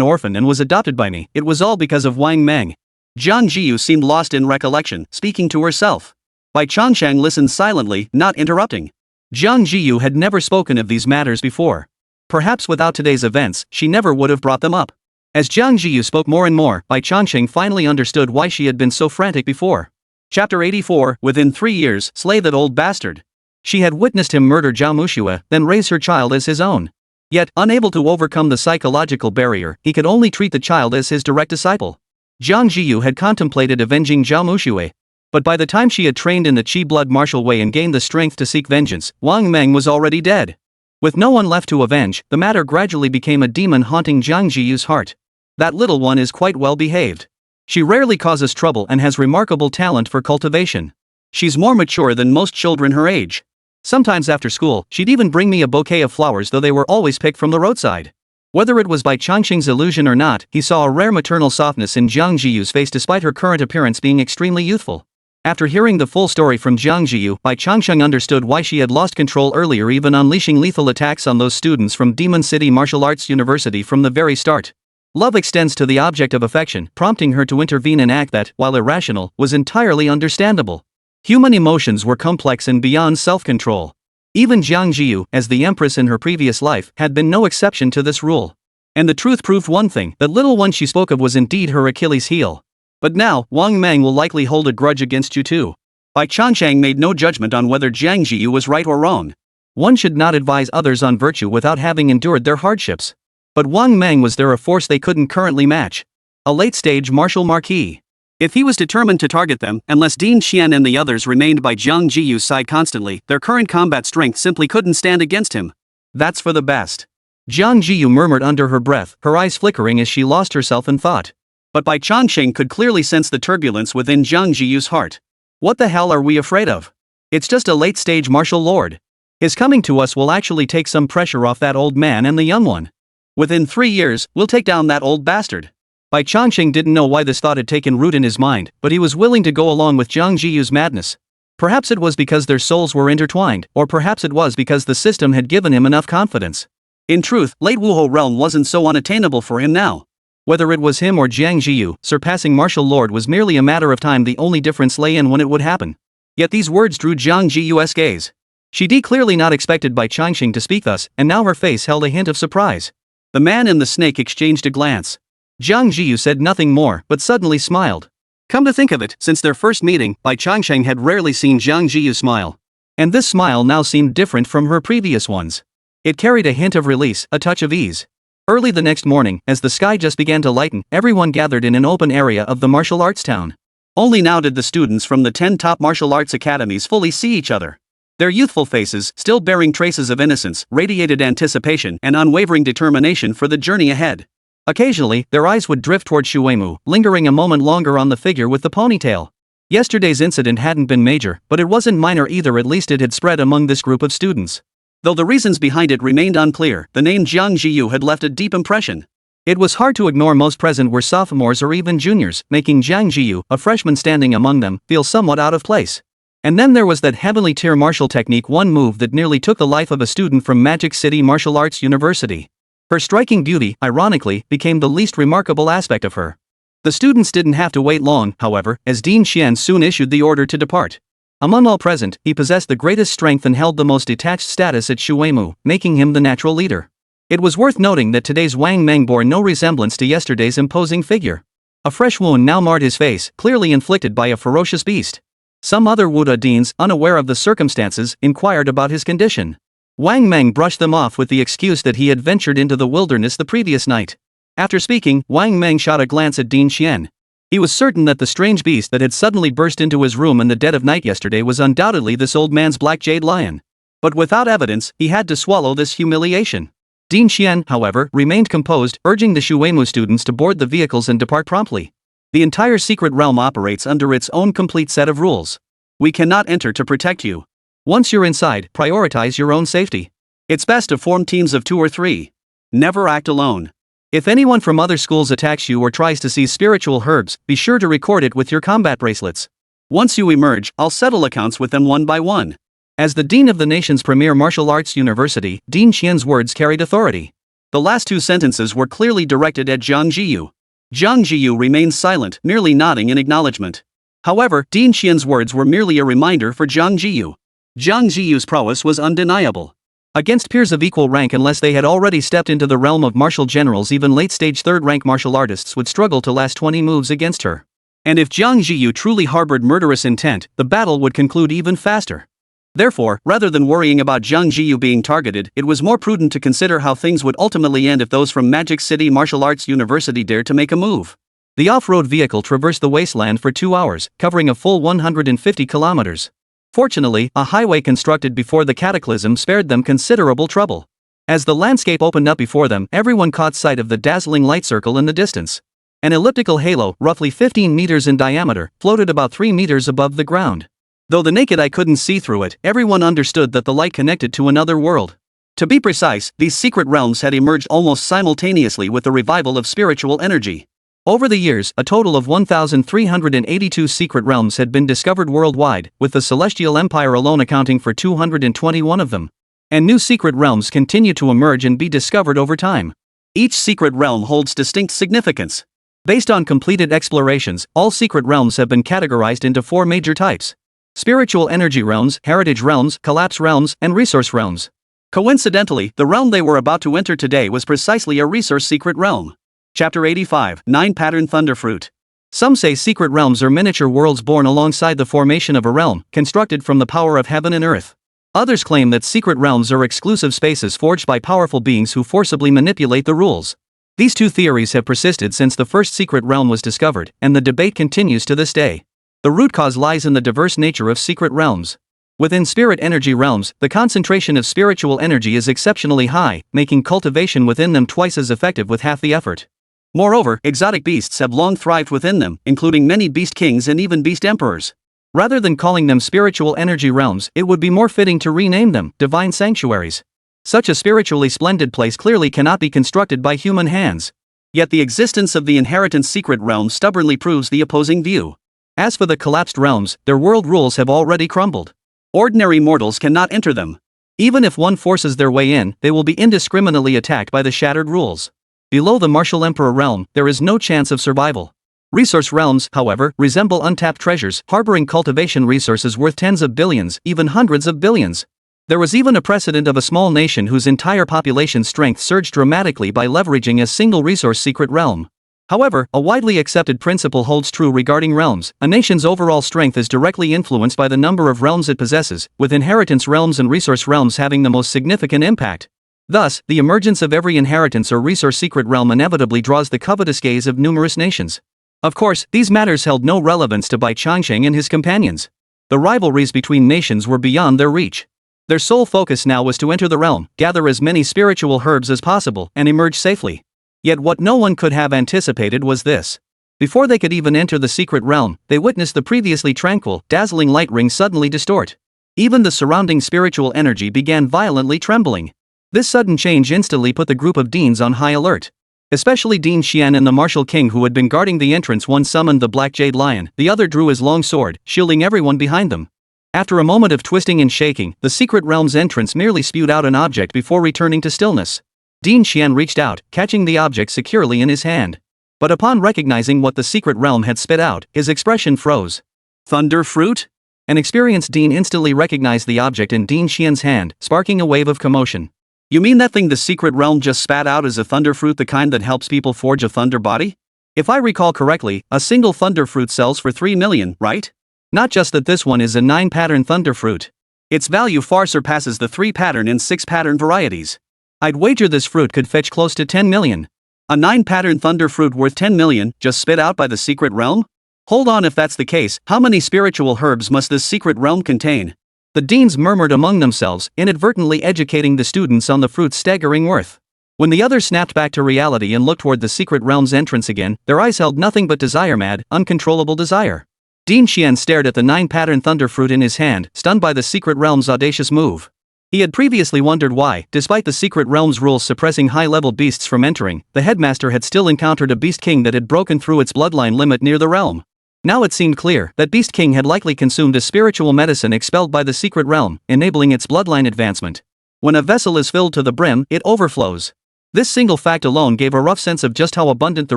orphan and was adopted by me, it was all because of Wang Meng." Jiang Zhiyu seemed lost in recollection, speaking to herself. Bai Changsheng listened silently, not interrupting. Jiang Zhiyu had never spoken of these matters before. Perhaps without today's events, she never would have brought them up. As Jiang Zhiyu spoke more and more, Bai Changsheng finally understood why she had been so frantic before. Chapter 84, Within 3 years, slay that old bastard. She had witnessed him murder Zhao Muxue, then raise her child as his own. Yet, unable to overcome the psychological barrier, he could only treat the child as his direct disciple. Jiang Zhiyu had contemplated avenging Zhao Mushui. But by the time she had trained in the Qi blood martial way and gained the strength to seek vengeance, Wang Meng was already dead. With no one left to avenge, the matter gradually became a demon haunting Jiang Zhiyu's heart. That little one is quite well behaved. She rarely causes trouble and has remarkable talent for cultivation. She's more mature than most children her age. Sometimes after school, she'd even bring me a bouquet of flowers, though they were always picked from the roadside. Whether it was Bai Changsheng's illusion or not, he saw a rare maternal softness in Jiang Zhiyu's face despite her current appearance being extremely youthful. After hearing the full story from Jiang Zhiyu, Bai Changsheng understood why she had lost control earlier, even unleashing lethal attacks on those students from Demon City Martial Arts University from the very start. Love extends to the object of affection, prompting her to intervene in an act that, while irrational, was entirely understandable. Human emotions were complex and beyond self-control. Even Jiang Zhiyu, as the empress in her previous life, had been no exception to this rule. And the truth proved one thing: that little one she spoke of was indeed her Achilles heel. But now, Wang Meng will likely hold a grudge against you too. Bai Changsheng made no judgment on whether Jiang Zhiyu was right or wrong. One should not advise others on virtue without having endured their hardships. But Wang Meng was there, a force they couldn't currently match. A late-stage martial marquis. If he was determined to target them, unless Ding Xian and the others remained by Jiang Zhiyu's side constantly, their current combat strength simply couldn't stand against him. That's for the best. Jiang Zhiyu murmured under her breath, her eyes flickering as she lost herself in thought. But Bai Changsheng could clearly sense the turbulence within Jiang Zhiyu's heart. What the hell are we afraid of? It's just a late-stage martial lord. His coming to us will actually take some pressure off that old man and the young one. Within 3 years, we'll take down that old bastard. Bai Changsheng didn't know why this thought had taken root in his mind, but he was willing to go along with Jiang Zhiyu's madness. Perhaps it was because their souls were intertwined, or perhaps it was because the system had given him enough confidence. In truth, late Wuhou realm wasn't so unattainable for him now. Whether it was him or Jiang Zhiyu, surpassing martial lord was merely a matter of time. The only difference lay in when it would happen. Yet these words drew Jiang Zhiyu's gaze. She clearly not expected Bai Changsheng to speak thus, and now her face held a hint of surprise. The man and the snake exchanged a glance. Jiang Zhiyu said nothing more, but suddenly smiled. Come to think of it, since their first meeting, Bai Changsheng had rarely seen Jiang Zhiyu smile. And this smile now seemed different from her previous ones. It carried a hint of release, a touch of ease. Early the next morning, as the sky just began to lighten, everyone gathered in an open area of the martial arts town. Only now did the students from the 10 top martial arts academies fully see each other. Their youthful faces, still bearing traces of innocence, radiated anticipation and unwavering determination for the journey ahead. Occasionally, their eyes would drift toward Shuemu, lingering a moment longer on the figure with the ponytail. Yesterday's incident hadn't been major, but it wasn't minor either. At least it had spread among this group of students. Though the reasons behind it remained unclear, the name Jiang Zhiyu had left a deep impression. It was hard to ignore most present were sophomores or even juniors, making Jiang Zhiyu, a freshman standing among them, feel somewhat out of place. And then there was that heavenly tier martial technique, one move that nearly took the life of a student from Magic City Martial Arts University. Her striking beauty, ironically, became the least remarkable aspect of her. The students didn't have to wait long, however, as Dean Xian soon issued the order to depart. Among all present, he possessed the greatest strength and held the most detached status at Shuemu, making him the natural leader. It was worth noting that today's Wang Meng bore no resemblance to yesterday's imposing figure. A fresh wound now marred his face, clearly inflicted by a ferocious beast. Some other Wuda deans, unaware of the circumstances, inquired about his condition. Wang Meng brushed them off with the excuse that he had ventured into the wilderness the previous night. After speaking, Wang Meng shot a glance at Dean Xian. He was certain that the strange beast that had suddenly burst into his room in the dead of night yesterday was undoubtedly this old man's black jade lion. But without evidence, he had to swallow this humiliation. Dean Xian, however, remained composed, urging the Shuemu students to board the vehicles and depart promptly. The entire secret realm operates under its own complete set of rules. We cannot enter to protect you. Once you're inside, prioritize your own safety. It's best to form teams of 2 or 3. Never act alone. If anyone from other schools attacks you or tries to seize spiritual herbs, be sure to record it with your combat bracelets. Once you emerge, I'll settle accounts with them one by one. As the dean of the nation's premier martial arts university, Dean Xian's words carried authority. The last 2 sentences were clearly directed at Jiang Zhiyu. Jiang Zhiyu remained silent, merely nodding in acknowledgement. However, Dean Xian's words were merely a reminder for Jiang Zhiyu. Jiang Zhiyu's prowess was undeniable. Against peers of equal rank, unless they had already stepped into the realm of martial generals, even late-stage third-rank martial artists would struggle to last 20 moves against her. And if Jiang Zhiyu truly harbored murderous intent, the battle would conclude even faster. Therefore, rather than worrying about Jiang Zhiyu being targeted, it was more prudent to consider how things would ultimately end if those from Magic City Martial Arts University dared to make a move. The off-road vehicle traversed the wasteland for 2 hours, covering a full 150 kilometers. Fortunately, a highway constructed before the cataclysm spared them considerable trouble. As the landscape opened up before them, everyone caught sight of the dazzling light circle in the distance. An elliptical halo, roughly 15 meters in diameter, floated about 3 meters above the ground. Though the naked eye couldn't see through it, everyone understood that the light connected to another world. To be precise, these secret realms had emerged almost simultaneously with the revival of spiritual energy. Over the years, a total of 1,382 secret realms had been discovered worldwide, with the Celestial Empire alone accounting for 221 of them. And new secret realms continue to emerge and be discovered over time. Each secret realm holds distinct significance. Based on completed explorations, all secret realms have been categorized into 4 major types: spiritual energy realms, heritage realms, collapse realms, and resource realms. Coincidentally, the realm they were about to enter today was precisely a resource secret realm. Chapter 85, 9-Pattern Thunderfruit. Some say secret realms are miniature worlds born alongside the formation of a realm, constructed from the power of heaven and earth. Others claim that secret realms are exclusive spaces forged by powerful beings who forcibly manipulate the rules. These two theories have persisted since the first secret realm was discovered, and the debate continues to this day. The root cause lies in the diverse nature of secret realms. Within spirit energy realms, the concentration of spiritual energy is exceptionally high, making cultivation within them twice as effective with half the effort. Moreover, exotic beasts have long thrived within them, including many beast kings and even beast emperors. Rather than calling them spiritual energy realms, it would be more fitting to rename them divine sanctuaries. Such a spiritually splendid place clearly cannot be constructed by human hands. Yet the existence of the inheritance secret realm stubbornly proves the opposing view. As for the collapsed realms, their world rules have already crumbled. Ordinary mortals cannot enter them. Even if one forces their way in, they will be indiscriminately attacked by the shattered rules. Below the Martial Emperor realm, there is no chance of survival. Resource realms, however, resemble untapped treasures, harboring cultivation resources worth tens of billions, even hundreds of billions. There was even a precedent of a small nation whose entire population strength surged dramatically by leveraging a single resource secret realm. However, a widely accepted principle holds true regarding realms: a nation's overall strength is directly influenced by the number of realms it possesses, with inheritance realms and resource realms having the most significant impact. Thus, the emergence of every inheritance or resource secret realm inevitably draws the covetous gaze of numerous nations. Of course, these matters held no relevance to Bai Changsheng and his companions. The rivalries between nations were beyond their reach. Their sole focus now was to enter the realm, gather as many spiritual herbs as possible, and emerge safely. Yet what no one could have anticipated was this. Before they could even enter the secret realm, they witnessed the previously tranquil, dazzling light ring suddenly distort. Even the surrounding spiritual energy began violently trembling. This sudden change instantly put the group of deans on high alert. Especially Dean Xian and the Martial King, who had been guarding the entrance. One summoned the Black Jade Lion, the other drew his long sword, shielding everyone behind them. After a moment of twisting and shaking, the secret realm's entrance merely spewed out an object before returning to stillness. Dean Xian reached out, catching the object securely in his hand. But upon recognizing what the secret realm had spit out, his expression froze. Thunder fruit? An experienced Dean instantly recognized the object in Dean Xian's hand, sparking a wave of commotion. You mean that thing the secret realm just spat out is a thunder fruit, the kind that helps people forge a thunder body? If I recall correctly, a single thunder fruit sells for 3 million, right? Not just that, this one is a 9-pattern thunder fruit. Its value far surpasses the 3-pattern and 6-pattern varieties. I'd wager this fruit could fetch close to 10 million. A 9-pattern thunder fruit worth 10 million, just spit out by the secret realm? Hold on, if that's the case, how many spiritual herbs must this secret realm contain? The deans murmured among themselves, inadvertently educating the students on the fruit's staggering worth. When the others snapped back to reality and looked toward the secret realm's entrance again, their eyes held nothing but desire-mad, uncontrollable desire. Dean Xian stared at the 9-pattern thunder fruit in his hand, stunned by the secret realm's audacious move. He had previously wondered why, despite the secret realm's rules suppressing high-level beasts from entering, the headmaster had still encountered a beast king that had broken through its bloodline limit near the realm. Now it seemed clear that Beast King had likely consumed a spiritual medicine expelled by the secret realm, enabling its bloodline advancement. When a vessel is filled to the brim, it overflows. This single fact alone gave a rough sense of just how abundant the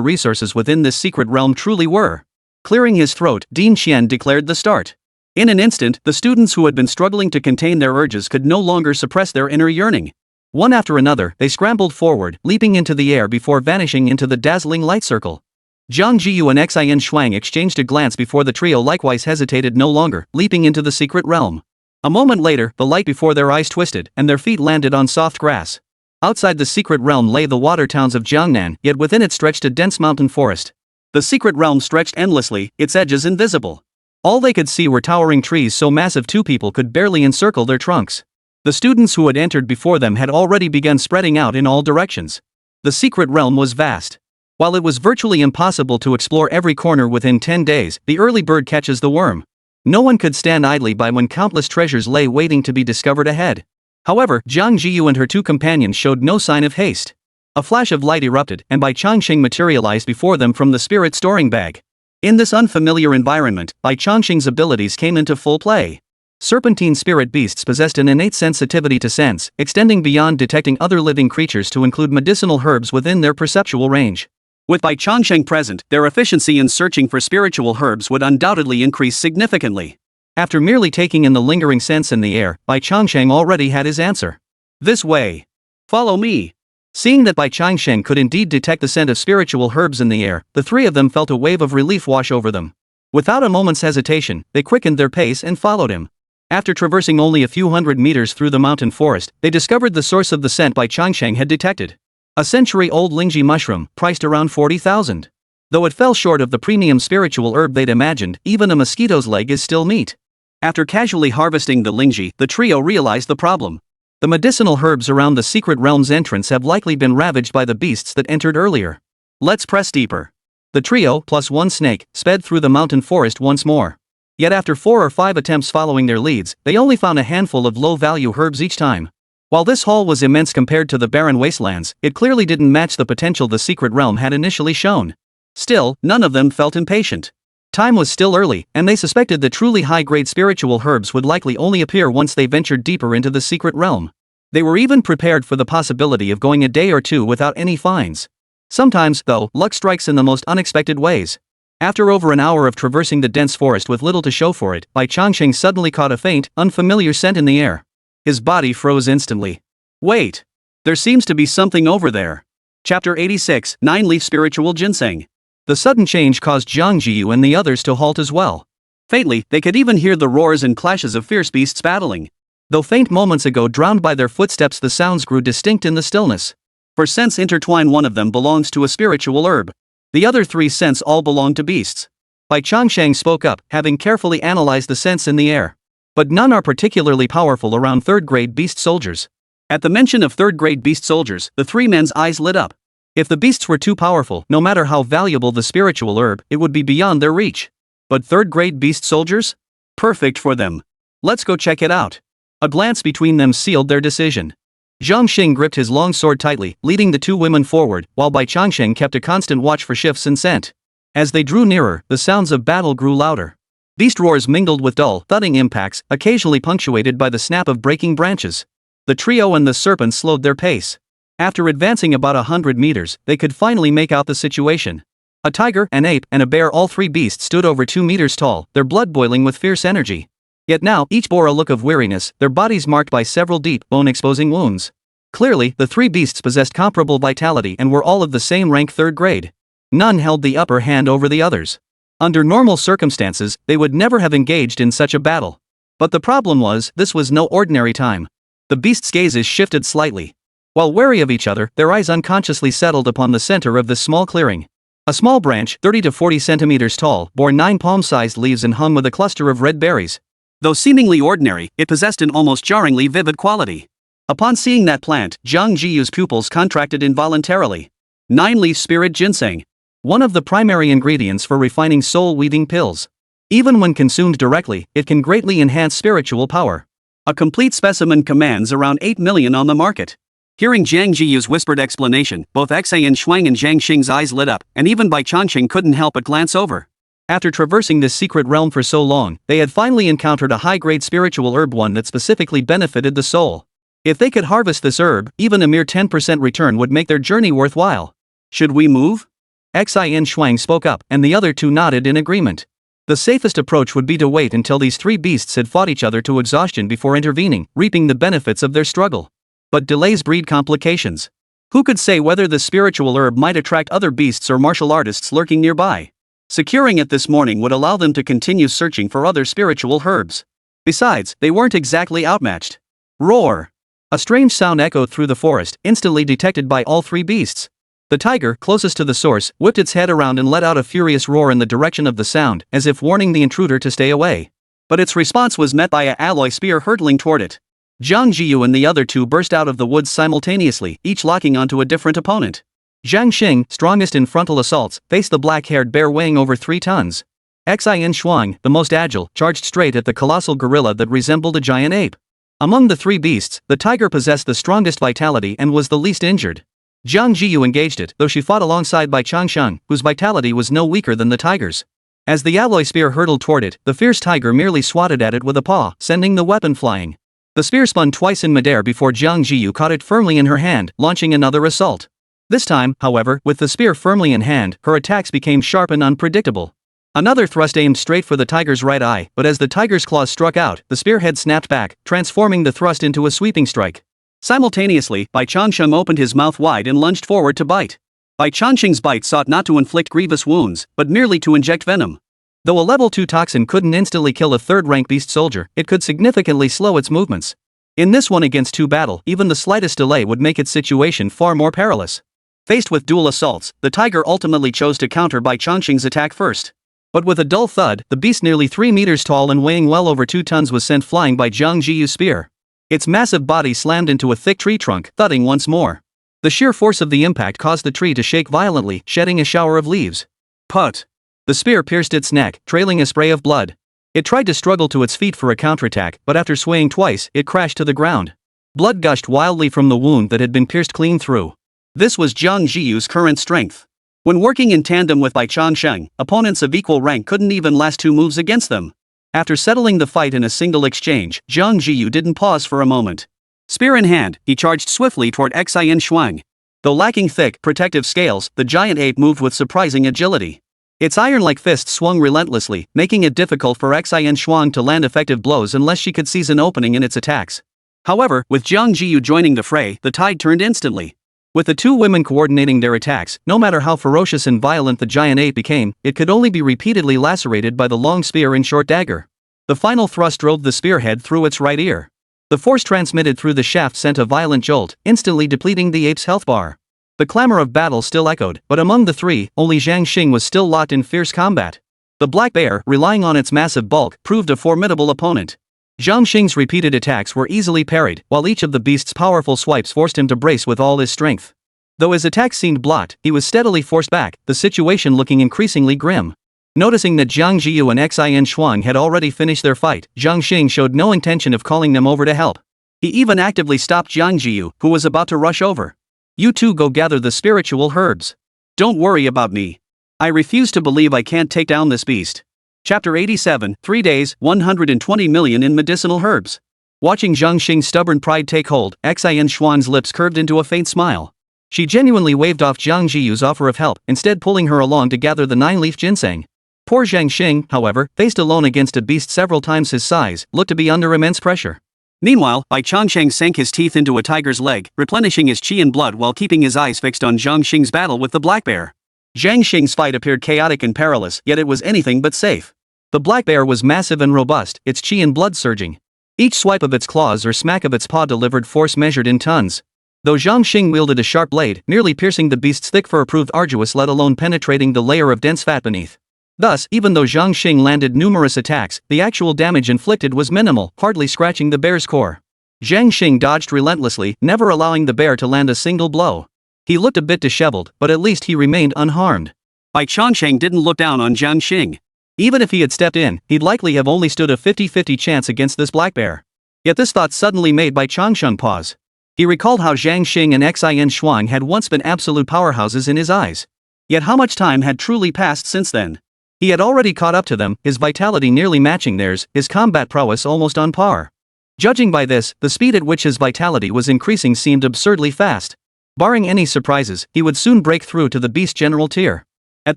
resources within this secret realm truly were. Clearing his throat, Dean Xian declared the start. In an instant, the students who had been struggling to contain their urges could no longer suppress their inner yearning. One after another, they scrambled forward, leaping into the air before vanishing into the dazzling light circle. Jiang Zhiyu and Xin Shuang exchanged a glance before the trio likewise hesitated no longer, leaping into the secret realm. A moment later, the light before their eyes twisted, and their feet landed on soft grass. Outside the secret realm lay the water towns of Jiangnan, yet within it stretched a dense mountain forest. The secret realm stretched endlessly, its edges invisible. All they could see were towering trees so massive two people could barely encircle their trunks. The students who had entered before them had already begun spreading out in all directions. The secret realm was vast. While it was virtually impossible to explore every corner within 10 days, the early bird catches the worm. No one could stand idly by when countless treasures lay waiting to be discovered ahead. However, Jiang Zhiyu and her two companions showed no sign of haste. A flash of light erupted, and Bai Changsheng materialized before them from the spirit storing bag. In this unfamiliar environment, Bai Changsheng's abilities came into full play. Serpentine spirit beasts possessed an innate sensitivity to sense, extending beyond detecting other living creatures to include medicinal herbs within their perceptual range. With Bai Changsheng present, their efficiency in searching for spiritual herbs would undoubtedly increase significantly. After merely taking in the lingering scents in the air, Bai Changsheng already had his answer. This way. Follow me. Seeing that Bai Changsheng could indeed detect the scent of spiritual herbs in the air, the three of them felt a wave of relief wash over them. Without a moment's hesitation, they quickened their pace and followed him. After traversing only a few hundred meters through the mountain forest, they discovered the source of the scent Bai Changsheng had detected. A century-old lingji mushroom, priced around 40,000. Though it fell short of the premium spiritual herb they'd imagined, even a mosquito's leg is still meat. After casually harvesting the lingji, the trio realized the problem. The medicinal herbs around the secret realm's entrance have likely been ravaged by the beasts that entered earlier. Let's press deeper. The trio, plus one snake, sped through the mountain forest once more. Yet after 4 or 5 attempts following their leads, they only found a handful of low-value herbs each time. While this haul was immense compared to the barren wastelands, it clearly didn't match the potential the secret realm had initially shown. Still, none of them felt impatient. Time was still early, and they suspected that truly high-grade spiritual herbs would likely only appear once they ventured deeper into the secret realm. They were even prepared for the possibility of going a day or two without any finds. Sometimes, though, luck strikes in the most unexpected ways. After over an hour of traversing the dense forest with little to show for it, Bai Changsheng suddenly caught a faint, unfamiliar scent in the air. His body froze instantly. Wait! There seems to be something over there. Chapter 86, 9-Leaf Spiritual Ginseng. The sudden change caused Jiang Zhiyu and the others to halt as well. Faintly, they could even hear the roars and clashes of fierce beasts battling. Though faint moments ago drowned by their footsteps, the sounds grew distinct in the stillness. For scents intertwine, one of them belongs to a spiritual herb. The other 3 scents all belong to beasts. Bai Changsheng spoke up, having carefully analyzed the scents in the air. But none are particularly powerful around third-grade beast soldiers. At the mention of third-grade beast soldiers, the 3 men's eyes lit up. If the beasts were too powerful, no matter how valuable the spiritual herb, it would be beyond their reach. But third-grade beast soldiers? Perfect for them. Let's go check it out. A glance between them sealed their decision. Zhang Xing gripped his long sword tightly, leading the 2 women forward, while Bai Changsheng kept a constant watch for shifts in scent. As they drew nearer, the sounds of battle grew louder. Beast roars mingled with dull, thudding impacts, occasionally punctuated by the snap of breaking branches. The trio and the serpent slowed their pace. After advancing about 100 meters, they could finally make out the situation. A tiger, an ape, and a bear, all 3 beasts stood over 2 meters tall, their blood boiling with fierce energy. Yet now, each bore a look of weariness, their bodies marked by several deep, bone-exposing wounds. Clearly, the 3 beasts possessed comparable vitality and were all of the same rank, 3rd grade. None held the upper hand over the others. Under normal circumstances, they would never have engaged in such a battle. But the problem was, this was no ordinary time. The beasts' gazes shifted slightly. While wary of each other, their eyes unconsciously settled upon the center of this small clearing. A small branch, 30 to 40 centimeters tall, bore 9 palm-sized leaves and hung with a cluster of red berries. Though seemingly ordinary, it possessed an almost jarringly vivid quality. Upon seeing that plant, Jiang Zhiyu's pupils contracted involuntarily. 9-leaf spirit ginseng. One of the primary ingredients for refining soul-weaving pills. Even when consumed directly, it can greatly enhance spiritual power. A complete specimen commands around 8 million on the market. Hearing Jiang Zhiyu's whispered explanation, both Xian Shuang and Zhang Xing's eyes lit up, and even Bai Changsheng couldn't help but glance over. After traversing this secret realm for so long, they had finally encountered a high-grade spiritual herb, one that specifically benefited the soul. If they could harvest this herb, even a mere 10% return would make their journey worthwhile. Should we move? Xian Shuang spoke up, and the other 2 nodded in agreement. The safest approach would be to wait until these 3 beasts had fought each other to exhaustion before intervening, reaping the benefits of their struggle. But delays breed complications. Who could say whether the spiritual herb might attract other beasts or martial artists lurking nearby? Securing it this morning would allow them to continue searching for other spiritual herbs. Besides, they weren't exactly outmatched. Roar! A strange sound echoed through the forest, instantly detected by all three beasts. The tiger, closest to the source, whipped its head around and let out a furious roar in the direction of the sound, as if warning the intruder to stay away. But its response was met by an alloy spear hurtling toward it. Jiang Zhiyu and the other two burst out of the woods simultaneously, each locking onto a different opponent. Jiang Zhiyu, strongest in frontal assaults, faced the black-haired bear weighing over 3 tons. Shuang, the most agile, charged straight at the colossal gorilla that resembled a giant ape. Among the three beasts, the tiger possessed the strongest vitality and was the least injured. Jiang Zhiyu engaged it, though she fought alongside Bai Changsheng, whose vitality was no weaker than the tiger's. As the alloy spear hurtled toward it, the fierce tiger merely swatted at it with a paw, sending the weapon flying. The spear spun twice in midair before Jiang Zhiyu caught it firmly in her hand, launching another assault. This time, however, with the spear firmly in hand, her attacks became sharp and unpredictable. Another thrust aimed straight for the tiger's right eye, but as the tiger's claws struck out, the spearhead snapped back, transforming the thrust into a sweeping strike. Simultaneously, Bai Changsheng opened his mouth wide and lunged forward to bite. Bai Changsheng's bite sought not to inflict grievous wounds, but merely to inject venom. Though a level 2 toxin couldn't instantly kill a third-rank beast soldier, it could significantly slow its movements. In this 1-against-2 battle, even the slightest delay would make its situation far more perilous. Faced with dual assaults, the tiger ultimately chose to counter Bai Changsheng's attack first. But with a dull thud, the beast nearly 3 meters tall and weighing well over 2 tons was sent flying by Jiang Zhiyu's spear. Its massive body slammed into a thick tree trunk, thudding once more. The sheer force of the impact caused the tree to shake violently, shedding a shower of leaves. Put! The spear pierced its neck, trailing a spray of blood. It tried to struggle to its feet for a counterattack, but after swaying twice, it crashed to the ground. Blood gushed wildly from the wound that had been pierced clean through. This was Jiang Zhiyu's current strength. When working in tandem with Bai Changsheng, opponents of equal rank couldn't even last 2 moves against them. After settling the fight in a single exchange, Jiang Zhiyu didn't pause for a moment. Spear in hand, he charged swiftly toward Shuang. Though lacking thick, protective scales, the giant ape moved with surprising agility. Its iron-like fists swung relentlessly, making it difficult for Shuang to land effective blows unless she could seize an opening in its attacks. However, with Jiang Zhiyu joining the fray, the tide turned instantly. With the two women coordinating their attacks, no matter how ferocious and violent the giant ape became, it could only be repeatedly lacerated by the long spear and short dagger. The final thrust drove the spearhead through its right ear. The force transmitted through the shaft sent a violent jolt, instantly depleting the ape's health bar. The clamor of battle still echoed, but among the three, only Jiang Zhiyu was still locked in fierce combat. The black bear, relying on its massive bulk, proved a formidable opponent. Jiang Zhiyu's repeated attacks were easily parried, while each of the beast's powerful swipes forced him to brace with all his strength. Though his attacks seemed blocked, he was steadily forced back, the situation looking increasingly grim. Noticing that Jiang Zhiyu and Shuang had already finished their fight, Jiang Zhiyu showed no intention of calling them over to help. He even actively stopped Jiang Zhiyu, who was about to rush over. "You two go gather the spiritual herbs. Don't worry about me. I refuse to believe I can't take down this beast." Chapter 87, 3 days, 120 million in medicinal herbs. Watching Jiang Zhiyu's stubborn pride take hold, Shuang's lips curved into a faint smile. She genuinely waved off Jiang Zhiyu's offer of help, instead pulling her along to gather the 9-leaf ginseng. Poor Jiang Zhiyu, however, faced alone against a beast several times his size, looked to be under immense pressure. Meanwhile, Bai Changsheng sank his teeth into a tiger's leg, replenishing his chi and blood while keeping his eyes fixed on Jiang Zhiyu's battle with the black bear. Jiang Zhiyu's fight appeared chaotic and perilous, yet it was anything but safe. The black bear was massive and robust, its chi and blood surging. Each swipe of its claws or smack of its paw delivered force measured in tons. Though Jiang Zhiyu wielded a sharp blade, nearly piercing the beast's thick fur proved arduous, let alone penetrating the layer of dense fat beneath. Thus, even though Jiang Zhiyu landed numerous attacks, the actual damage inflicted was minimal, hardly scratching the bear's core. Jiang Zhiyu dodged relentlessly, never allowing the bear to land a single blow. He looked a bit disheveled, but at least he remained unharmed. Bai Changsheng didn't look down on Jiang Zhiyu. Even if he had stepped in, he'd likely have only stood a 50-50 chance against this black bear. Yet this thought suddenly made Bai Changsheng pause. He recalled how Jiang Zhiyu and Shuang had once been absolute powerhouses in his eyes. Yet how much time had truly passed since then? He had already caught up to them, his vitality nearly matching theirs, his combat prowess almost on par. Judging by this, the speed at which his vitality was increasing seemed absurdly fast. Barring any surprises, he would soon break through to the beast general tier. At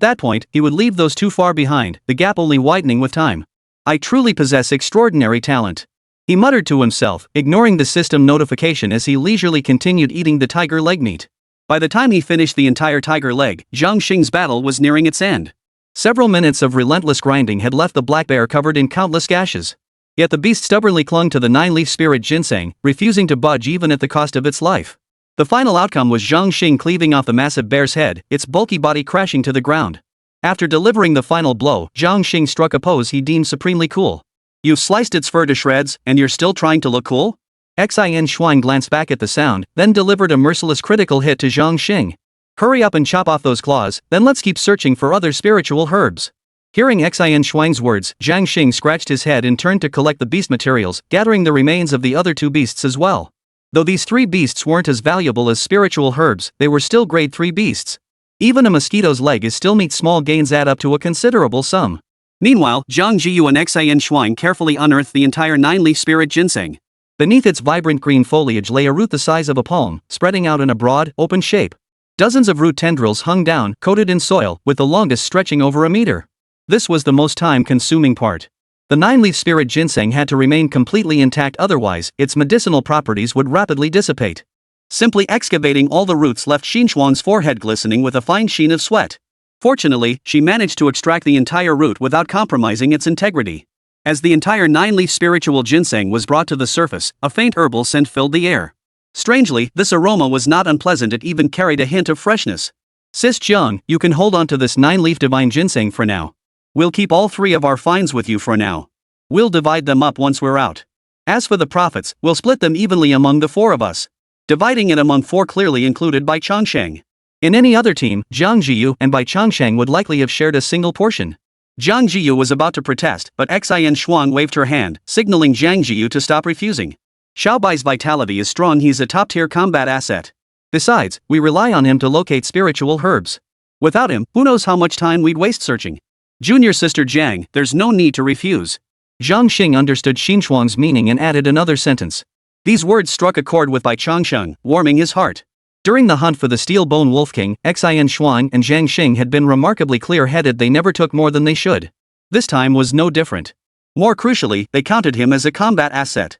that point, he would leave those too far behind, the gap only widening with time. "I truly possess extraordinary talent," he muttered to himself, ignoring the system notification as he leisurely continued eating the tiger leg meat. By the time he finished the entire tiger leg, Jiang Zhiyu's battle was nearing its end. Several minutes of relentless grinding had left the black bear covered in countless gashes. Yet the beast stubbornly clung to the 9-leaf spirit ginseng, refusing to budge even at the cost of its life. The final outcome was Jiang Zhiyu cleaving off the massive bear's head, its bulky body crashing to the ground. After delivering the final blow, Jiang Zhiyu struck a pose he deemed supremely cool. "You've sliced its fur to shreds, and you're still trying to look cool?" Xin Shuang glanced back at the sound, then delivered a merciless critical hit to Jiang Zhiyu. "Hurry up and chop off those claws, then let's keep searching for other spiritual herbs." Hearing Xin Shuang's words, Jiang Zhiyu scratched his head and turned to collect the beast materials, gathering the remains of the other 2 beasts as well. Though these 3 beasts weren't as valuable as spiritual herbs, they were still grade 3 beasts. Even a mosquito's leg is still meat. Small gains add up to a considerable sum. Meanwhile, Jiang Zhiyu and Xin Shuang carefully unearthed the entire 9-leaf spirit ginseng. Beneath its vibrant green foliage lay a root the size of a palm, spreading out in a broad, open shape. Dozens of root tendrils hung down, coated in soil, with the longest stretching over a meter. This was the most time-consuming part. The 9-leaf spirit ginseng had to remain completely intact, otherwise, its medicinal properties would rapidly dissipate. Simply excavating all the roots left Xin Shuang's forehead glistening with a fine sheen of sweat. Fortunately, she managed to extract the entire root without compromising its integrity. As the entire 9-leaf spiritual ginseng was brought to the surface, a faint herbal scent filled the air. Strangely, this aroma was not unpleasant, it even carried a hint of freshness. "Sis Jiang, you can hold on to this 9-leaf divine ginseng for now. We'll keep all 3 of our finds with you for now. We'll divide them up once we're out. As for the profits, we'll split them evenly among the 4 of us." Dividing it among 4 clearly included Bai Changsheng. In any other team, Jiang Zhiyu and Bai Changsheng would likely have shared a single portion. Jiang Zhiyu was about to protest, but Xin Shuang waved her hand, signaling Jiang Zhiyu to stop refusing. "Xiao Bai's vitality is strong, he's a top-tier combat asset. Besides, we rely on him to locate spiritual herbs. Without him, who knows how much time we'd waste searching. Junior sister Jiang, there's no need to refuse." Jiang Zhiyu understood Xin Shuang's meaning and added another sentence. These words struck a chord with Bai Changsheng, warming his heart. During the hunt for the Steel Bone Wolf King, Xin Shuang and Jiang Zhiyu had been remarkably clear-headed. They never took more than they should. This time was no different. More crucially, they counted him as a combat asset.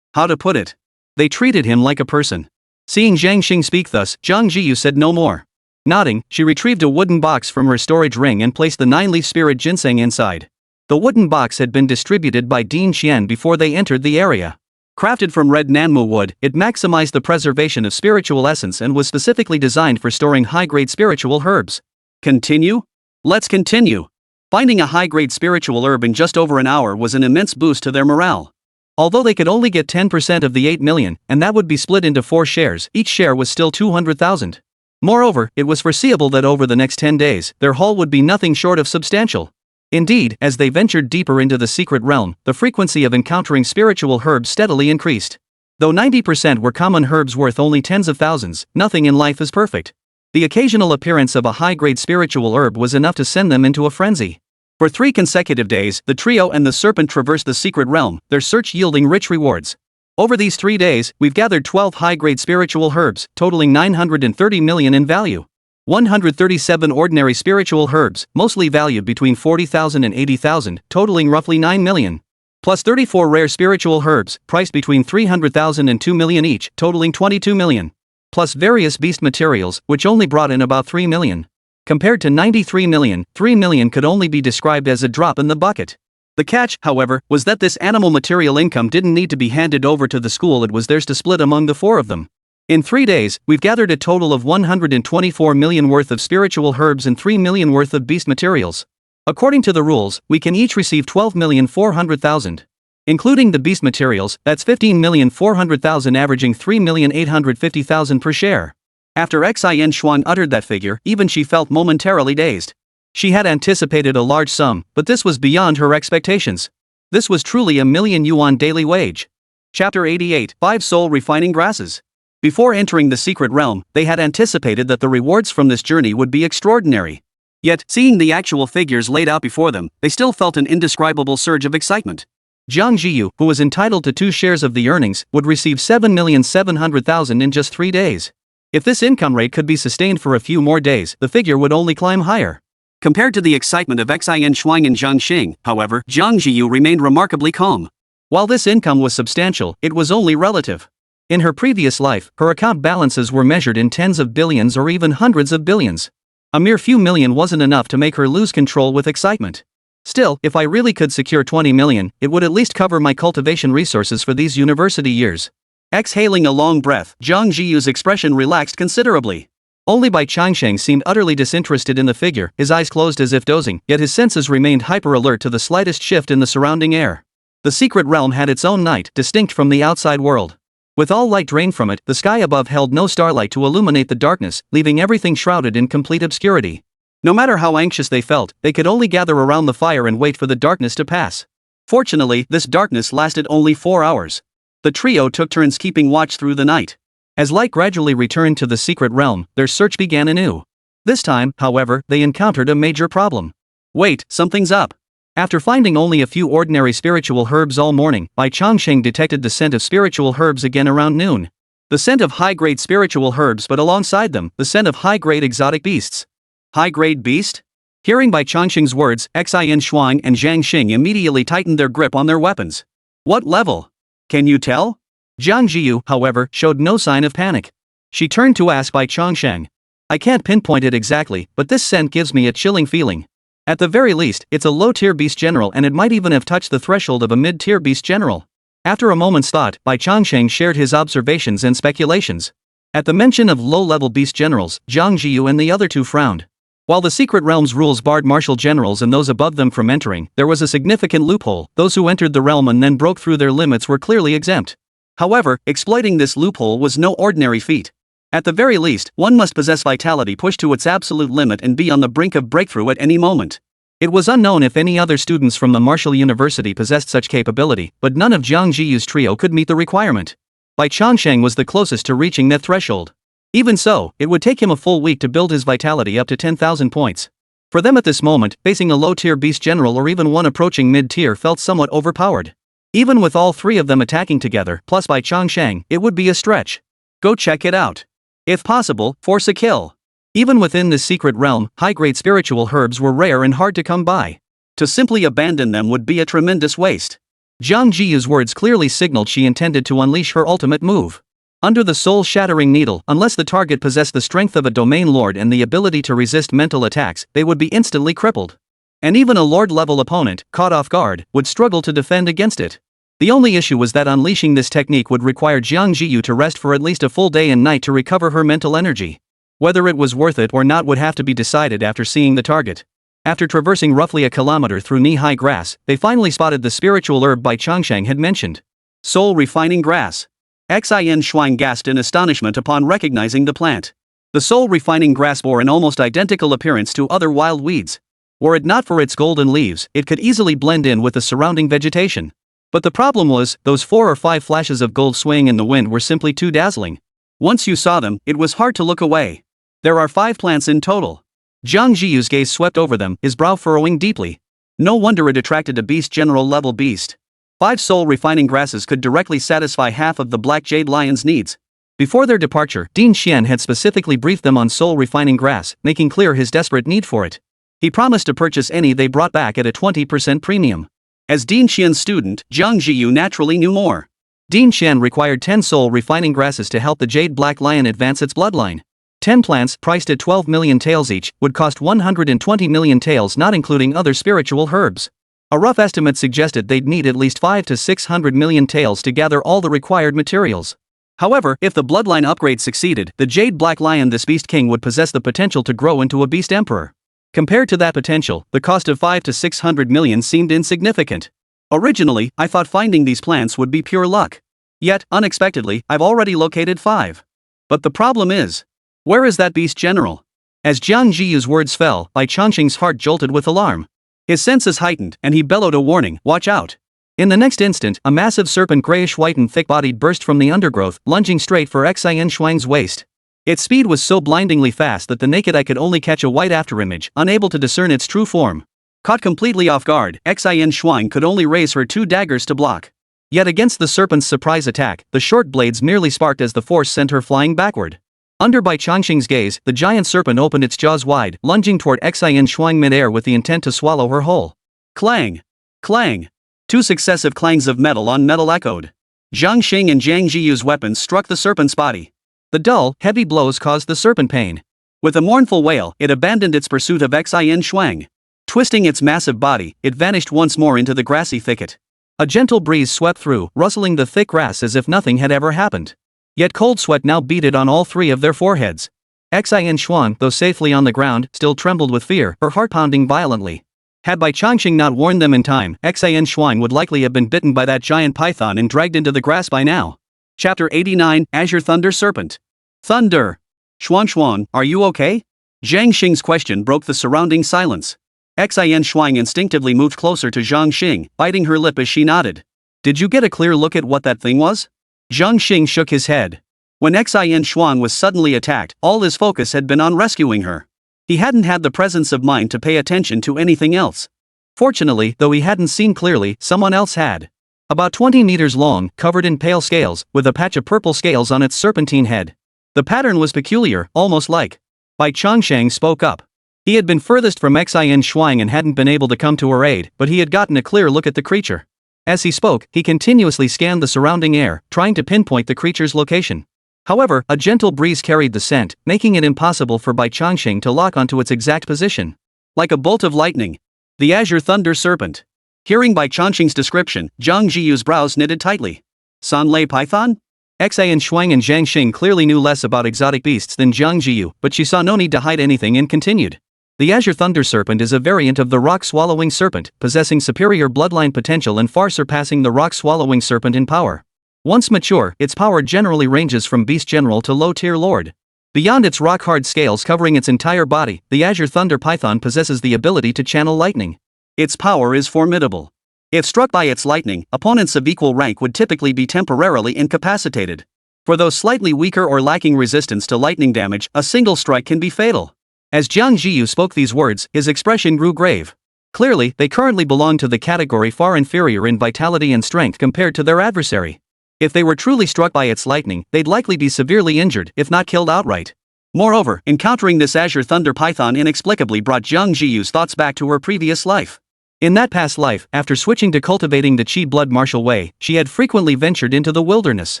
How to put it? They treated him like a person. Seeing Jiang Zhiyu speak thus, Jiang Zhiyu said no more. Nodding, she retrieved a wooden box from her storage ring and placed the 9-leaf spirit ginseng inside. The wooden box had been distributed by Dean Qian before they entered the area. Crafted from red nanmu wood, it maximized the preservation of spiritual essence and was specifically designed for storing high-grade spiritual herbs. Continue? Let's continue. Finding a high-grade spiritual herb in just over an hour was an immense boost to their morale. Although they could only get 10% of the 8 million, and that would be split into 4 shares, each share was still 200,000. Moreover, it was foreseeable that over the next 10 days, their haul would be nothing short of substantial. Indeed, as they ventured deeper into the secret realm, the frequency of encountering spiritual herbs steadily increased. Though 90% were common herbs worth only tens of thousands, nothing in life is perfect. The occasional appearance of a high-grade spiritual herb was enough to send them into a frenzy. For 3 consecutive days, the trio and the serpent traversed the secret realm, their search yielding rich rewards. Over these 3 days, we've gathered 12 high-grade spiritual herbs, totaling 930 million in value. 137 ordinary spiritual herbs, mostly valued between 40,000 and 80,000, totaling roughly 9 million. Plus 34 rare spiritual herbs, priced between 300,000 and 2 million each, totaling 22 million. Plus various beast materials, which only brought in about 3 million. Compared to 93 million, 3 million could only be described as a drop in the bucket. The catch, however, was that this animal material income didn't need to be handed over to the school, it was theirs to split among the 4 of them. In 3 days, we've gathered a total of 124 million worth of spiritual herbs and 3 million worth of beast materials. According to the rules, we can each receive 12,400,000. Including the beast materials, that's 15,400,000, averaging 3,850,000 per share. After Xin Shuang uttered that figure, even she felt momentarily dazed. She had anticipated a large sum, but this was beyond her expectations. This was truly a million yuan daily wage. Chapter 88, 5 Soul Refining Grasses. Before entering the secret realm, they had anticipated that the rewards from this journey would be extraordinary. Yet, seeing the actual figures laid out before them, they still felt an indescribable surge of excitement. Jiang Zhiyu, who was entitled to 2 shares of the earnings, would receive 7,700,000 in just 3 days. If this income rate could be sustained for a few more days, the figure would only climb higher. Compared to the excitement of Xin Shuang and Jiang Zhiyu, however, Jiang Zhiyu remained remarkably calm. While this income was substantial, it was only relative. In her previous life, her account balances were measured in tens of billions or even hundreds of billions. A mere few million wasn't enough to make her lose control with excitement. Still, if I really could secure 20 million, it would at least cover my cultivation resources for these university years. Exhaling a long breath, Jiang Zhiyu's expression relaxed considerably. Only Bai Changsheng seemed utterly disinterested in the figure, his eyes closed as if dozing, yet his senses remained hyper-alert to the slightest shift in the surrounding air. The secret realm had its own night, distinct from the outside world. With all light drained from it, the sky above held no starlight to illuminate the darkness, leaving everything shrouded in complete obscurity. No matter how anxious they felt, they could only gather around the fire and wait for the darkness to pass. Fortunately, this darkness lasted only 4 hours. The trio took turns keeping watch through the night. As light gradually returned to the secret realm, their search began anew. This time, however, they encountered a major problem. Wait, something's up. After finding only a few ordinary spiritual herbs all morning, Bai Changsheng detected the scent of spiritual herbs again around noon. The scent of high-grade spiritual herbs, but alongside them, the scent of high-grade exotic beasts. High-grade beast? Hearing Bai Changsheng's words, Xin Shuang and Zhang Xing immediately tightened their grip on their weapons. What level? Can you tell? Jiang Zhiyu, however, showed no sign of panic. She turned to ask Bai Changsheng. I can't pinpoint it exactly, but this scent gives me a chilling feeling. At the very least, it's a low-tier beast general and it might even have touched the threshold of a mid-tier beast general. After a moment's thought, Bai Changsheng shared his observations and speculations. At the mention of low-level beast generals, Jiang Zhiyu and the other two frowned. While the secret realm's rules barred martial generals and those above them from entering, there was a significant loophole. Those who entered the realm and then broke through their limits were clearly exempt. However, exploiting this loophole was no ordinary feat. At the very least, one must possess vitality pushed to its absolute limit and be on the brink of breakthrough at any moment. It was unknown if any other students from the martial university possessed such capability, but none of Jiang Zhiyu's trio could meet the requirement. Bai Changsheng was the closest to reaching that threshold. Even so, it would take him a full week to build his vitality up to 10,000 points. For them at this moment, facing a low-tier beast general or even one approaching mid-tier felt somewhat overpowered. Even with all three of them attacking together, plus Bai Changsheng, it would be a stretch. Go check it out. If possible, force a kill. Even within this secret realm, high-grade spiritual herbs were rare and hard to come by. To simply abandon them would be a tremendous waste. Jiang Zhiyu's words clearly signaled she intended to unleash her ultimate move. Under the soul-shattering needle, unless the target possessed the strength of a domain lord and the ability to resist mental attacks, they would be instantly crippled. And even a lord-level opponent, caught off guard, would struggle to defend against it. The only issue was that unleashing this technique would require Jiang Zhiyu to rest for at least a full day and night to recover her mental energy. Whether it was worth it or not would have to be decided after seeing the target. After traversing roughly a kilometer through knee-high grass, they finally spotted the spiritual herb Bai Changsheng had mentioned. Soul-refining grass. Xin Shuang gasped in astonishment upon recognizing the plant. The soul-refining grass bore an almost identical appearance to other wild weeds. Were it not for its golden leaves, it could easily blend in with the surrounding vegetation. But the problem was, those 4 or 5 flashes of gold swaying in the wind were simply too dazzling. Once you saw them, it was hard to look away. There are 5 plants in total. Jiang Zhiyu's gaze swept over them, his brow furrowing deeply. No wonder it attracted a beast general level beast. 5 soul-refining grasses could directly satisfy half of the Black Jade Lion's needs. Before their departure, Dean Xian had specifically briefed them on soul-refining grass, making clear his desperate need for it. He promised to purchase any they brought back at a 20% premium. As Dean Xian's student, Jiang Zhiyu naturally knew more. Dean Xian required 10 soul-refining grasses to help the Jade Black Lion advance its bloodline. 10 plants, priced at 12 million taels each, would cost 120 million taels, not including other spiritual herbs. A rough estimate suggested they'd need at least 5 to 600 million taels to gather all the required materials. However, if the bloodline upgrade succeeded, the Jade Black Lion, this Beast King, would possess the potential to grow into a Beast Emperor. Compared to that potential, the cost of 5 to 600 million seemed insignificant. Originally, I thought finding these plants would be pure luck. Yet, unexpectedly, I've already located 5. But the problem is, where is that Beast General? As Jiang Zhiyu's words fell, Bai Changsheng's heart jolted with alarm. His senses heightened, and he bellowed a warning, "Watch out!" In the next instant, a massive serpent, grayish-white and thick-bodied, burst from the undergrowth, lunging straight for Xin Shuang's waist. Its speed was so blindingly fast that the naked eye could only catch a white afterimage, unable to discern its true form. Caught completely off guard, Xin Shuang could only raise her 2 daggers to block. Yet against the serpent's surprise attack, the short blades merely sparked as the force sent her flying backward. Under Bai Changsheng's gaze, the giant serpent opened its jaws wide, lunging toward Xin Shuang mid-air with the intent to swallow her whole. Clang! Clang! 2 successive clangs of metal on metal echoed. Jiang Xing and Jiang Zhiyu's weapons struck the serpent's body. The dull, heavy blows caused the serpent pain. With a mournful wail, it abandoned its pursuit of Xin Shuang. Twisting its massive body, it vanished once more into the grassy thicket. A gentle breeze swept through, rustling the thick grass as if nothing had ever happened. Yet cold sweat now beaded on all three of their foreheads. Xin Xuan, though safely on the ground, still trembled with fear, her heart pounding violently. Had Bai Changsheng not warned them in time, Xin Xuan would likely have been bitten by that giant python and dragged into the grass by now. Chapter 89, Azure Thunder Serpent. Thunder! Xuan, are you okay? Jiang Zhiyu's question broke the surrounding silence. Xin Xuan instinctively moved closer to Jiang Zhiyu, biting her lip as she nodded. Did you get a clear look at what that thing was? Jiang Zhiyu shook his head. When Xin Xuan was suddenly attacked, all his focus had been on rescuing her. He hadn't had the presence of mind to pay attention to anything else. Fortunately, though he hadn't seen clearly, someone else had. About 20 meters long, covered in pale scales, with a patch of purple scales on its serpentine head. The pattern was peculiar, almost like. Bai Changsheng spoke up. He had been furthest from Xin Xuan and hadn't been able to come to her aid, but he had gotten a clear look at the creature. As he spoke, he continuously scanned the surrounding air, trying to pinpoint the creature's location. However, a gentle breeze carried the scent, making it impossible for Bai Changsheng to lock onto its exact position. Like a bolt of lightning. The Azure Thunder Serpent. Hearing Bai Changsheng's description, Jiang Zhiyu's brows knitted tightly. Sanlei Python? Xin Xuan and Jiang Zhiyu clearly knew less about exotic beasts than Jiang Zhiyu, but she saw no need to hide anything and continued. The Azure Thunder Serpent is a variant of the rock-swallowing serpent, possessing superior bloodline potential and far surpassing the rock-swallowing serpent in power. Once mature, its power generally ranges from beast general to low-tier lord. Beyond its rock-hard scales covering its entire body, the Azure Thunder Python possesses the ability to channel lightning. Its power is formidable. If struck by its lightning, opponents of equal rank would typically be temporarily incapacitated. For those slightly weaker or lacking resistance to lightning damage, a single strike can be fatal. As Jiang Zhiyu spoke these words, his expression grew grave. Clearly, they currently belonged to the category far inferior in vitality and strength compared to their adversary. If they were truly struck by its lightning, they'd likely be severely injured, if not killed outright. Moreover, encountering this Azure Thunder Python inexplicably brought Jiang Zhiyu's thoughts back to her previous life. In that past life, after switching to cultivating the Qi blood martial way, she had frequently ventured into the wilderness.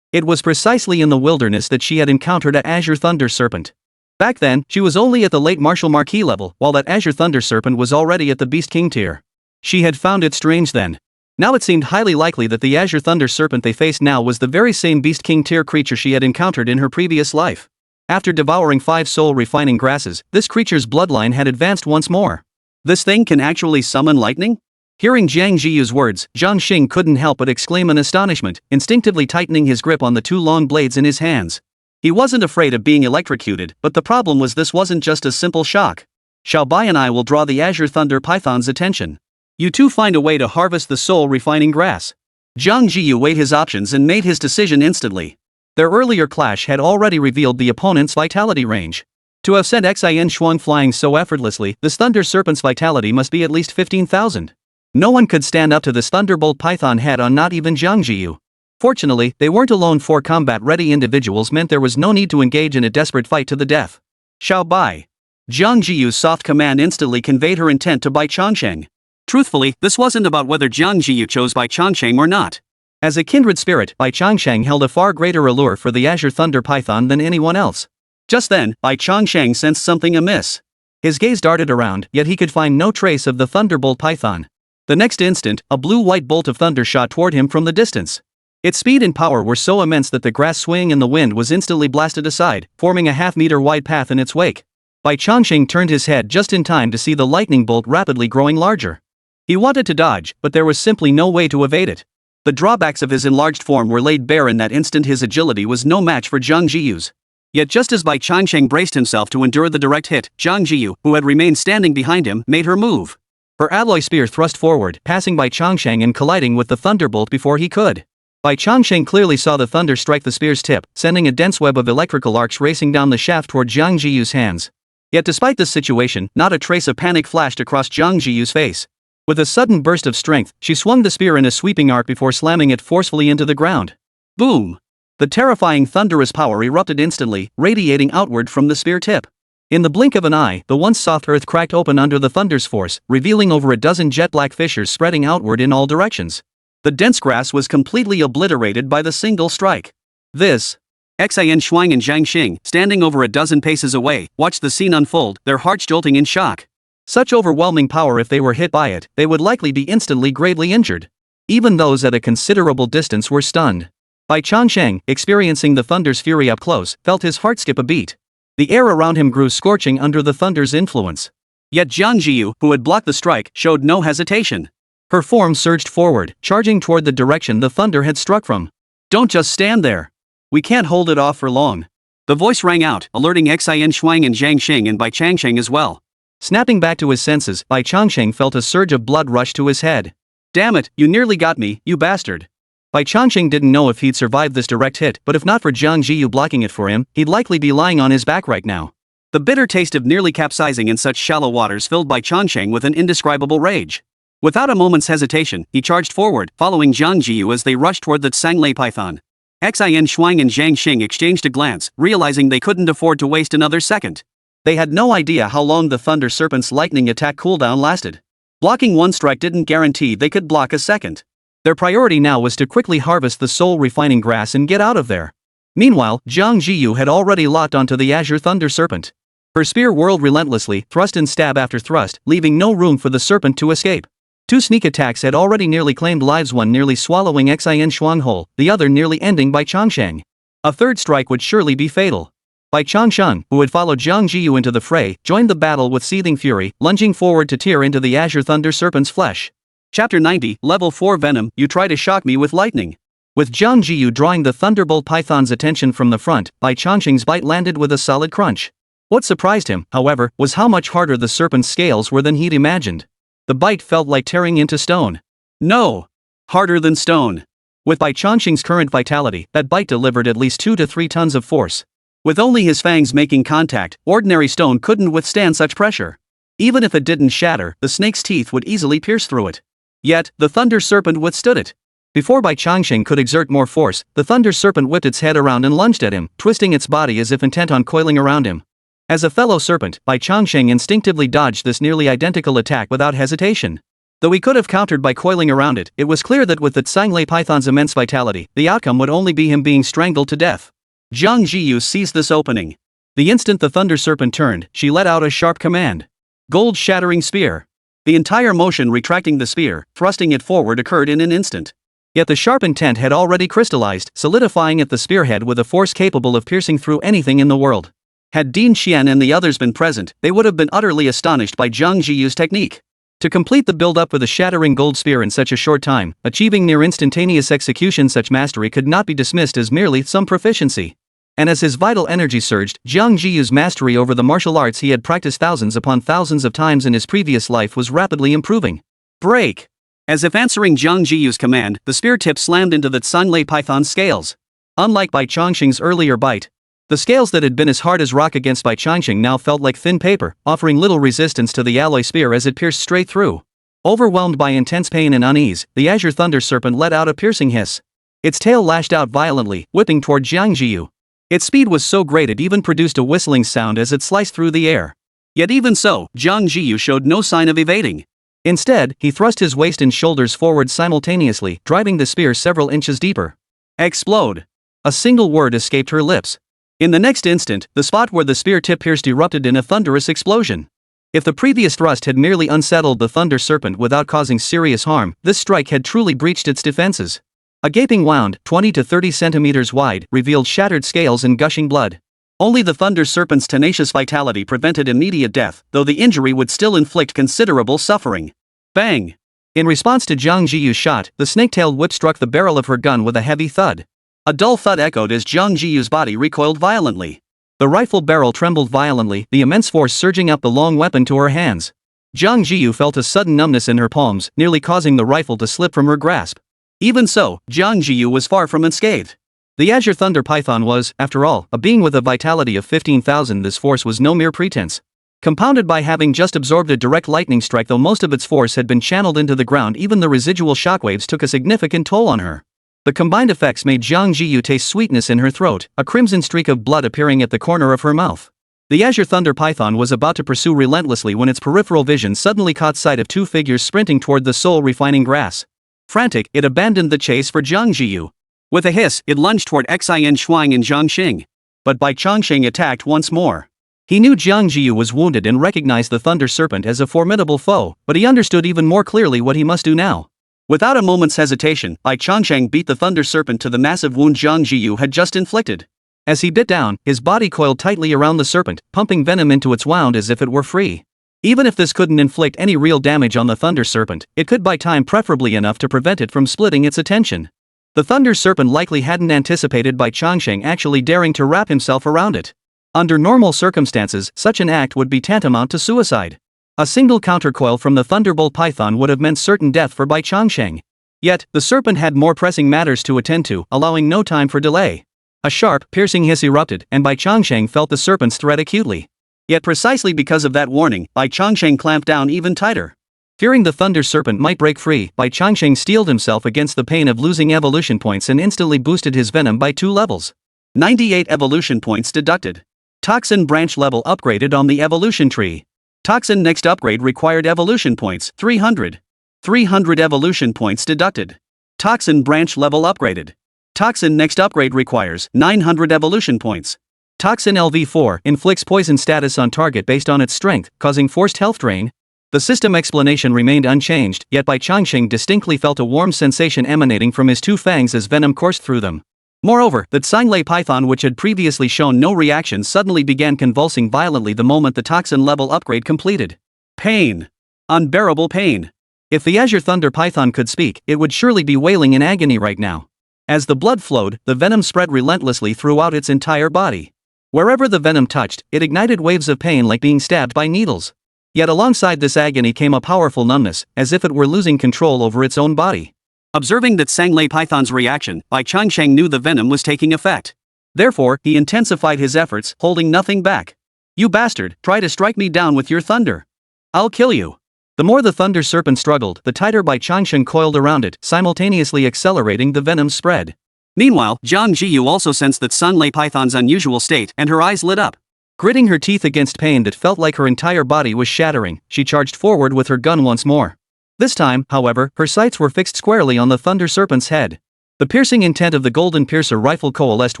It was precisely in the wilderness that she had encountered a Azure Thunder Serpent. Back then, she was only at the late Martial Marquis level, while that Azure Thunder Serpent was already at the Beast King tier. She had found it strange then. Now it seemed highly likely that the Azure Thunder Serpent they faced now was the very same Beast King tier creature she had encountered in her previous life. After devouring 5 soul-refining grasses, this creature's bloodline had advanced once more. This thing can actually summon lightning? Hearing Jiang Zhiyu's words, Jiang Zhiyu couldn't help but exclaim in astonishment, instinctively tightening his grip on the 2 long blades in his hands. He wasn't afraid of being electrocuted, but the problem was this wasn't just a simple shock. Xiao Bai and I will draw the Azure Thunder Python's attention. You two find a way to harvest the soul-refining grass. Jiang Zhiyu weighed his options and made his decision instantly. Their earlier clash had already revealed the opponent's vitality range. To have sent Xin Xuan flying so effortlessly, this Thunder Serpent's vitality must be at least 15,000. No one could stand up to this Thunderbolt Python head-on, not even Jiang Zhiyu. Fortunately, they weren't alone. 4 combat-ready individuals meant there was no need to engage in a desperate fight to the death. Xiao Bai. Jiang Zhiyu's soft command instantly conveyed her intent to Bai Changsheng. Truthfully, this wasn't about whether Jiang Zhiyu chose Bai Changsheng or not. As a kindred spirit, Bai Changsheng held a far greater allure for the Azure Thunder Python than anyone else. Just then, Bai Changsheng sensed something amiss. His gaze darted around, yet he could find no trace of the Thunderbolt Python. The next instant, a blue-white bolt of thunder shot toward him from the distance. Its speed and power were so immense that the grass swaying in the wind was instantly blasted aside, forming a half-meter wide path in its wake. Bai Changsheng turned his head just in time to see the lightning bolt rapidly growing larger. He wanted to dodge, but there was simply no way to evade it. The drawbacks of his enlarged form were laid bare in that instant. His agility was no match for Jiang Zhiyu's. Yet just as Bai Changsheng braced himself to endure the direct hit, Jiang Zhiyu, who had remained standing behind him, made her move. Her alloy spear thrust forward, passing Bai Changsheng and colliding with the thunderbolt before he could. Bai Changsheng clearly saw the thunder strike the spear's tip, sending a dense web of electrical arcs racing down the shaft toward Jiang Zhiyu's hands. Yet despite this situation, not a trace of panic flashed across Jiang Zhiyu's face. With a sudden burst of strength, she swung the spear in a sweeping arc before slamming it forcefully into the ground. Boom! The terrifying thunderous power erupted instantly, radiating outward from the spear tip. In the blink of an eye, the once soft earth cracked open under the thunder's force, revealing over a dozen jet-black fissures spreading outward in all directions. The dense grass was completely obliterated by the single strike. This. Xin Xuan and Jiang Zhiyu, standing over a dozen paces away, watched the scene unfold, their hearts jolting in shock. Such overwhelming power, if they were hit by it, they would likely be instantly gravely injured. Even those at a considerable distance were stunned. Bai Changsheng, experiencing the thunder's fury up close, felt his heart skip a beat. The air around him grew scorching under the thunder's influence. Yet Jiang Zhiyu, who had blocked the strike, showed no hesitation. Her form surged forward, charging toward the direction the thunder had struck from. "Don't just stand there. We can't hold it off for long." The voice rang out, alerting Xian Shuang and Zhang Xing and Bai Changsheng as well. Snapping back to his senses, Bai Changsheng felt a surge of blood rush to his head. "Damn it, you nearly got me, you bastard." Bai Changsheng didn't know if he'd survive this direct hit, but if not for Jiang Zhiyu blocking it for him, he'd likely be lying on his back right now. The bitter taste of nearly capsizing in such shallow waters filled Bai Changsheng with an indescribable rage. Without a moment's hesitation, he charged forward, following Jiang Zhiyu as they rushed toward the Tsanglei python. Xian Shuang and Zhang Xing exchanged a glance, realizing they couldn't afford to waste another second. They had no idea how long the Thunder Serpent's lightning attack cooldown lasted. Blocking one strike didn't guarantee they could block a second. Their priority now was to quickly harvest the soul-refining grass and get out of there. Meanwhile, Jiang Zhiyu had already locked onto the Azure Thunder Serpent. Her spear whirled relentlessly, thrust and stab after thrust, leaving no room for the serpent to escape. Two sneak attacks had already nearly claimed lives, one nearly swallowing Xian Shuang whole, the other nearly ending Bai Changsheng. A third strike would surely be fatal. Bai Changsheng, who had followed Jiang Zhiyu into the fray, joined the battle with seething fury, lunging forward to tear into the Azure Thunder Serpent's flesh. Chapter 90, Level 4 Venom, you try to shock me with lightning. With Jiang Zhiyu drawing the Thunderbolt Python's attention from the front, Bai Changsheng's bite landed with a solid crunch. What surprised him, however, was how much harder the serpent's scales were than he'd imagined. The bite felt like tearing into stone. No! Harder than stone. With Bai Changsheng's current vitality, that bite delivered at least 2 to 3 tons of force. With only his fangs making contact, ordinary stone couldn't withstand such pressure. Even if it didn't shatter, the snake's teeth would easily pierce through it. Yet, the Thunder Serpent withstood it. Before Bai Changsheng could exert more force, the Thunder Serpent whipped its head around and lunged at him, twisting its body as if intent on coiling around him. As a fellow serpent, Bai Changsheng instinctively dodged this nearly identical attack without hesitation. Though he could have countered by coiling around it, it was clear that with the Tsanglei python's immense vitality, the outcome would only be him being strangled to death. Jiang Zhiyu seized this opening. The instant the Thunder Serpent turned, she let out a sharp command. Gold-shattering spear. The entire motion retracting the spear, thrusting it forward occurred in an instant. Yet the sharp intent had already crystallized, solidifying at the spearhead with a force capable of piercing through anything in the world. Had Din Xian and the others been present, they would have been utterly astonished by Jiang Zhiyu's technique. To complete the build-up with a shattering gold spear in such a short time, achieving near instantaneous execution, such mastery could not be dismissed as merely some proficiency. And as his vital energy surged, Jiang Zhiyu's mastery over the martial arts he had practiced thousands upon thousands of times in his previous life was rapidly improving. Break! As if answering Jiang Zhiyu's command, the spear tip slammed into the Tsanglei python's scales. Unlike Bai Changsheng's earlier bite, the scales that had been as hard as rock against Bai Changsheng now felt like thin paper, offering little resistance to the alloy spear as it pierced straight through. Overwhelmed by intense pain and unease, the Azure Thunder Serpent let out a piercing hiss. Its tail lashed out violently, whipping toward Jiang Zhiyu. Its speed was so great it even produced a whistling sound as it sliced through the air. Yet even so, Jiang Zhiyu showed no sign of evading. Instead, he thrust his waist and shoulders forward simultaneously, driving the spear several inches deeper. Explode! A single word escaped her lips. In the next instant, the spot where the spear tip pierced erupted in a thunderous explosion. If the previous thrust had merely unsettled the Thunder Serpent without causing serious harm, this strike had truly breached its defenses. A gaping wound, 20 to 30 centimeters wide, revealed shattered scales and gushing blood. Only the Thunder Serpent's tenacious vitality prevented immediate death, though the injury would still inflict considerable suffering. Bang! In response to Jiang Zhiyu's shot, the snake-tailed whip struck the barrel of her gun with a heavy thud. A dull thud echoed as Jiang Zhiyu's body recoiled violently. The rifle barrel trembled violently, the immense force surging up the long weapon to her hands. Jiang Zhiyu felt a sudden numbness in her palms, nearly causing the rifle to slip from her grasp. Even so, Jiang Zhiyu was far from unscathed. The Azure Thunder Python was, after all, a being with a vitality of 15,000. This force was no mere pretense. Compounded by having just absorbed a direct lightning strike, though most of its force had been channeled into the ground, even the residual shockwaves took a significant toll on her. The combined effects made Jiang Zhiyu taste sweetness in her throat, a crimson streak of blood appearing at the corner of her mouth. The Azure Thunder Python was about to pursue relentlessly when its peripheral vision suddenly caught sight of two figures sprinting toward the soul-refining grass. Frantic, it abandoned the chase for Jiang Zhiyu. With a hiss, it lunged toward Xian Shuang and Zhang Xing. But Bai Changsheng attacked once more. He knew Jiang Zhiyu was wounded and recognized the Thunder Serpent as a formidable foe, but he understood even more clearly what he must do now. Without a moment's hesitation, Bai Changsheng beat the Thunder Serpent to the massive wound Jiang Zhiyu had just inflicted. As he bit down, his body coiled tightly around the serpent, pumping venom into its wound as if it were free. Even if this couldn't inflict any real damage on the Thunder Serpent, it could buy time, preferably enough to prevent it from splitting its attention. The Thunder Serpent likely hadn't anticipated Bai Changsheng actually daring to wrap himself around it. Under normal circumstances, such an act would be tantamount to suicide. A single countercoil from the Thunderbolt Python would have meant certain death for Bai Changsheng. Yet, the serpent had more pressing matters to attend to, allowing no time for delay. A sharp, piercing hiss erupted, and Bai Changsheng felt the serpent's threat acutely. Yet precisely because of that warning, Bai Changsheng clamped down even tighter. Fearing the Thunder Serpent might break free, Bai Changsheng steeled himself against the pain of losing evolution points and instantly boosted his venom by 2 levels. 98 evolution points deducted. Toxin branch level upgraded on the evolution tree. Toxin next upgrade required evolution points 300. 300 evolution points deducted. Toxin branch level upgraded. Toxin next upgrade requires 900 evolution points. Toxin LV4 inflicts poison status on target based on its strength, causing forced health drain. The system explanation remained unchanged, yet Bai Changsheng distinctly felt a warm sensation emanating from his 2 fangs as venom coursed through them. Moreover, the Tsanglei python, which had previously shown no reaction, suddenly began convulsing violently the moment the toxin level upgrade completed. Pain. Unbearable pain. If the Azure Thunder python could speak, it would surely be wailing in agony right now. As the blood flowed, the venom spread relentlessly throughout its entire body. Wherever the venom touched, it ignited waves of pain like being stabbed by needles. Yet alongside this agony came a powerful numbness, as if it were losing control over its own body. Observing that Tsanglei python's reaction, Bai Changsheng knew the venom was taking effect. Therefore, he intensified his efforts, holding nothing back. "You bastard, try to strike me down with your thunder. I'll kill you." The more the Thunder Serpent struggled, the tighter Bai Changsheng coiled around it, simultaneously accelerating the venom's spread. Meanwhile, Jiang Zhiyu also sensed that Tsanglei python's unusual state, and her eyes lit up. Gritting her teeth against pain that felt like her entire body was shattering, she charged forward with her gun once more. This time, however, her sights were fixed squarely on the Thunder Serpent's head. The piercing intent of the Golden Piercer rifle coalesced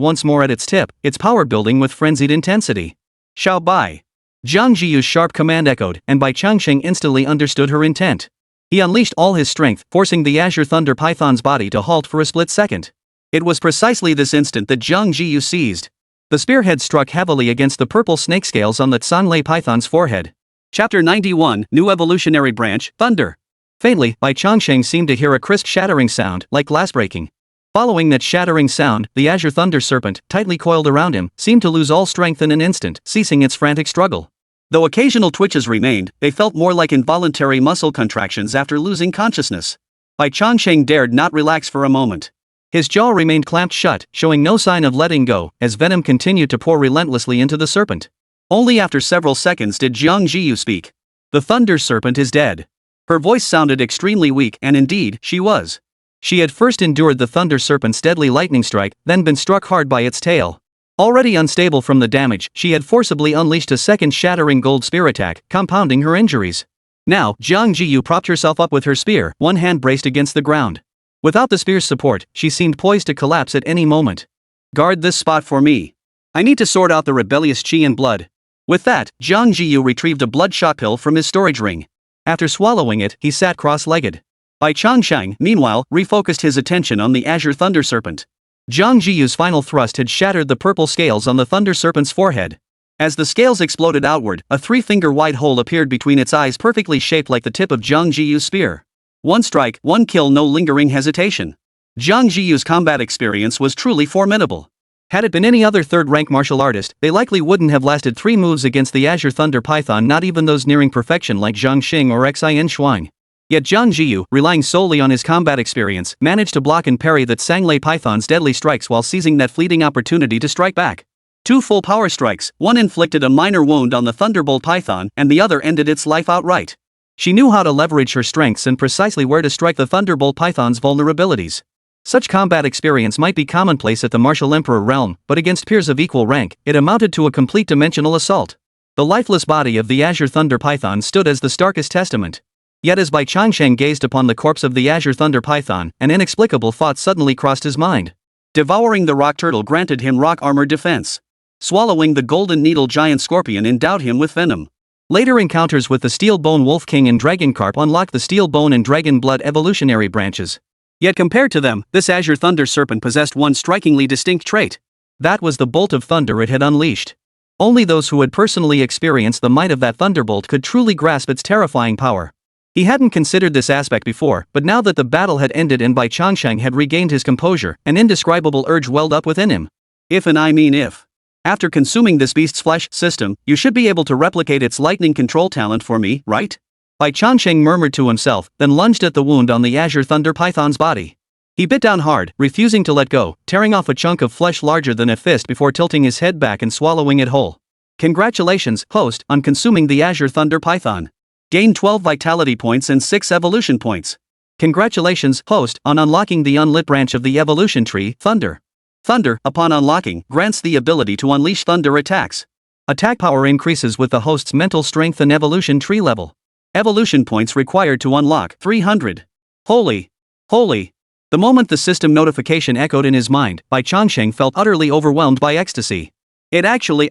once more at its tip, its power building with frenzied intensity. "Xiao Bai!" Jiang Zhiyu's sharp command echoed, and Bai Changsheng instantly understood her intent. He unleashed all his strength, forcing the Azure Thunder python's body to halt for a split second. It was precisely this instant that Jiang Zhiyu seized. The spearhead struck heavily against the purple snake scales on the Tsanglei python's forehead. Chapter 91, New Evolutionary Branch, Thunder. Faintly, Bai Changsheng seemed to hear a crisp shattering sound, like glass breaking. Following that shattering sound, the Azure Thunder Serpent, tightly coiled around him, seemed to lose all strength in an instant, ceasing its frantic struggle. Though occasional twitches remained, they felt more like involuntary muscle contractions after losing consciousness. Bai Changsheng dared not relax for a moment. His jaw remained clamped shut, showing no sign of letting go, as venom continued to pour relentlessly into the serpent. Only after several seconds did Jiang Zhiyu speak. "The Thunder Serpent is dead." Her voice sounded extremely weak, and indeed, she was. She had first endured the Thunder Serpent's deadly lightning strike, then been struck hard by its tail. Already unstable from the damage, she had forcibly unleashed a second shattering gold spear attack, compounding her injuries. Now, Jiang Zhiyu propped herself up with her spear, one hand braced against the ground. Without the spear's support, she seemed poised to collapse at any moment. "Guard this spot for me. I need to sort out the rebellious chi and blood." With that, Jiang Zhiyu retrieved a bloodshot pill from his storage ring. After swallowing it, he sat cross-legged. Bai Changsheng, meanwhile, refocused his attention on the Azure Thunder Serpent. Jiang Zhiyu's final thrust had shattered the purple scales on the Thunder Serpent's forehead. As the scales exploded outward, a 3-finger-wide hole appeared between its eyes, perfectly shaped like the tip of Jiang Zhiyu's spear. One strike, one kill, no lingering hesitation. Jiang Zhiyu's combat experience was truly formidable. Had it been any other third-rank martial artist, they likely wouldn't have lasted 3 moves against the Azure Thunder Python, not even those nearing perfection like Zhang Xing or Xin Shuang. Yet Jiang Zhiyu, relying solely on his combat experience, managed to block and parry that Tsanglei python's deadly strikes while seizing that fleeting opportunity to strike back. 2 full power strikes, one inflicted a minor wound on the Thunderbolt python, and the other ended its life outright. She knew how to leverage her strengths and precisely where to strike the Thunderbolt python's vulnerabilities. Such combat experience might be commonplace at the Martial Emperor realm, but against peers of equal rank, it amounted to a complete dimensional assault. The lifeless body of the Azure Thunder Python stood as the starkest testament. Yet as Bai Changsheng gazed upon the corpse of the Azure Thunder Python, an inexplicable thought suddenly crossed his mind. Devouring the rock turtle granted him rock armor defense. Swallowing the golden needle giant scorpion endowed him with venom. Later encounters with the Steel Bone Wolf King and Dragon Carp unlocked the Steel Bone and Dragon Blood evolutionary branches. Yet compared to them, this Azure Thunder Serpent possessed one strikingly distinct trait. That was the bolt of thunder it had unleashed. Only those who had personally experienced the might of that thunderbolt could truly grasp its terrifying power. He hadn't considered this aspect before, but now that the battle had ended and Bai Changsheng had regained his composure, an indescribable urge welled up within him. If and I mean if. After consuming this beast's flesh system, you should be able to replicate its lightning control talent for me, right? Bai Changsheng murmured to himself, then lunged at the wound on the Azure Thunder Python's body. He bit down hard, refusing to let go, tearing off a chunk of flesh larger than a fist before tilting his head back and swallowing it whole. Congratulations, host, on consuming the Azure Thunder Python. Gain 12 vitality points and 6 evolution points. Congratulations, host, on unlocking the unlit branch of the evolution tree, Thunder. Thunder, upon unlocking, grants the ability to unleash thunder attacks. Attack power increases with the host's mental strength and evolution tree level. Evolution points required to unlock, 300. Holy. Holy. The moment the system notification echoed in his mind, Bai Changsheng felt utterly overwhelmed by ecstasy. It actually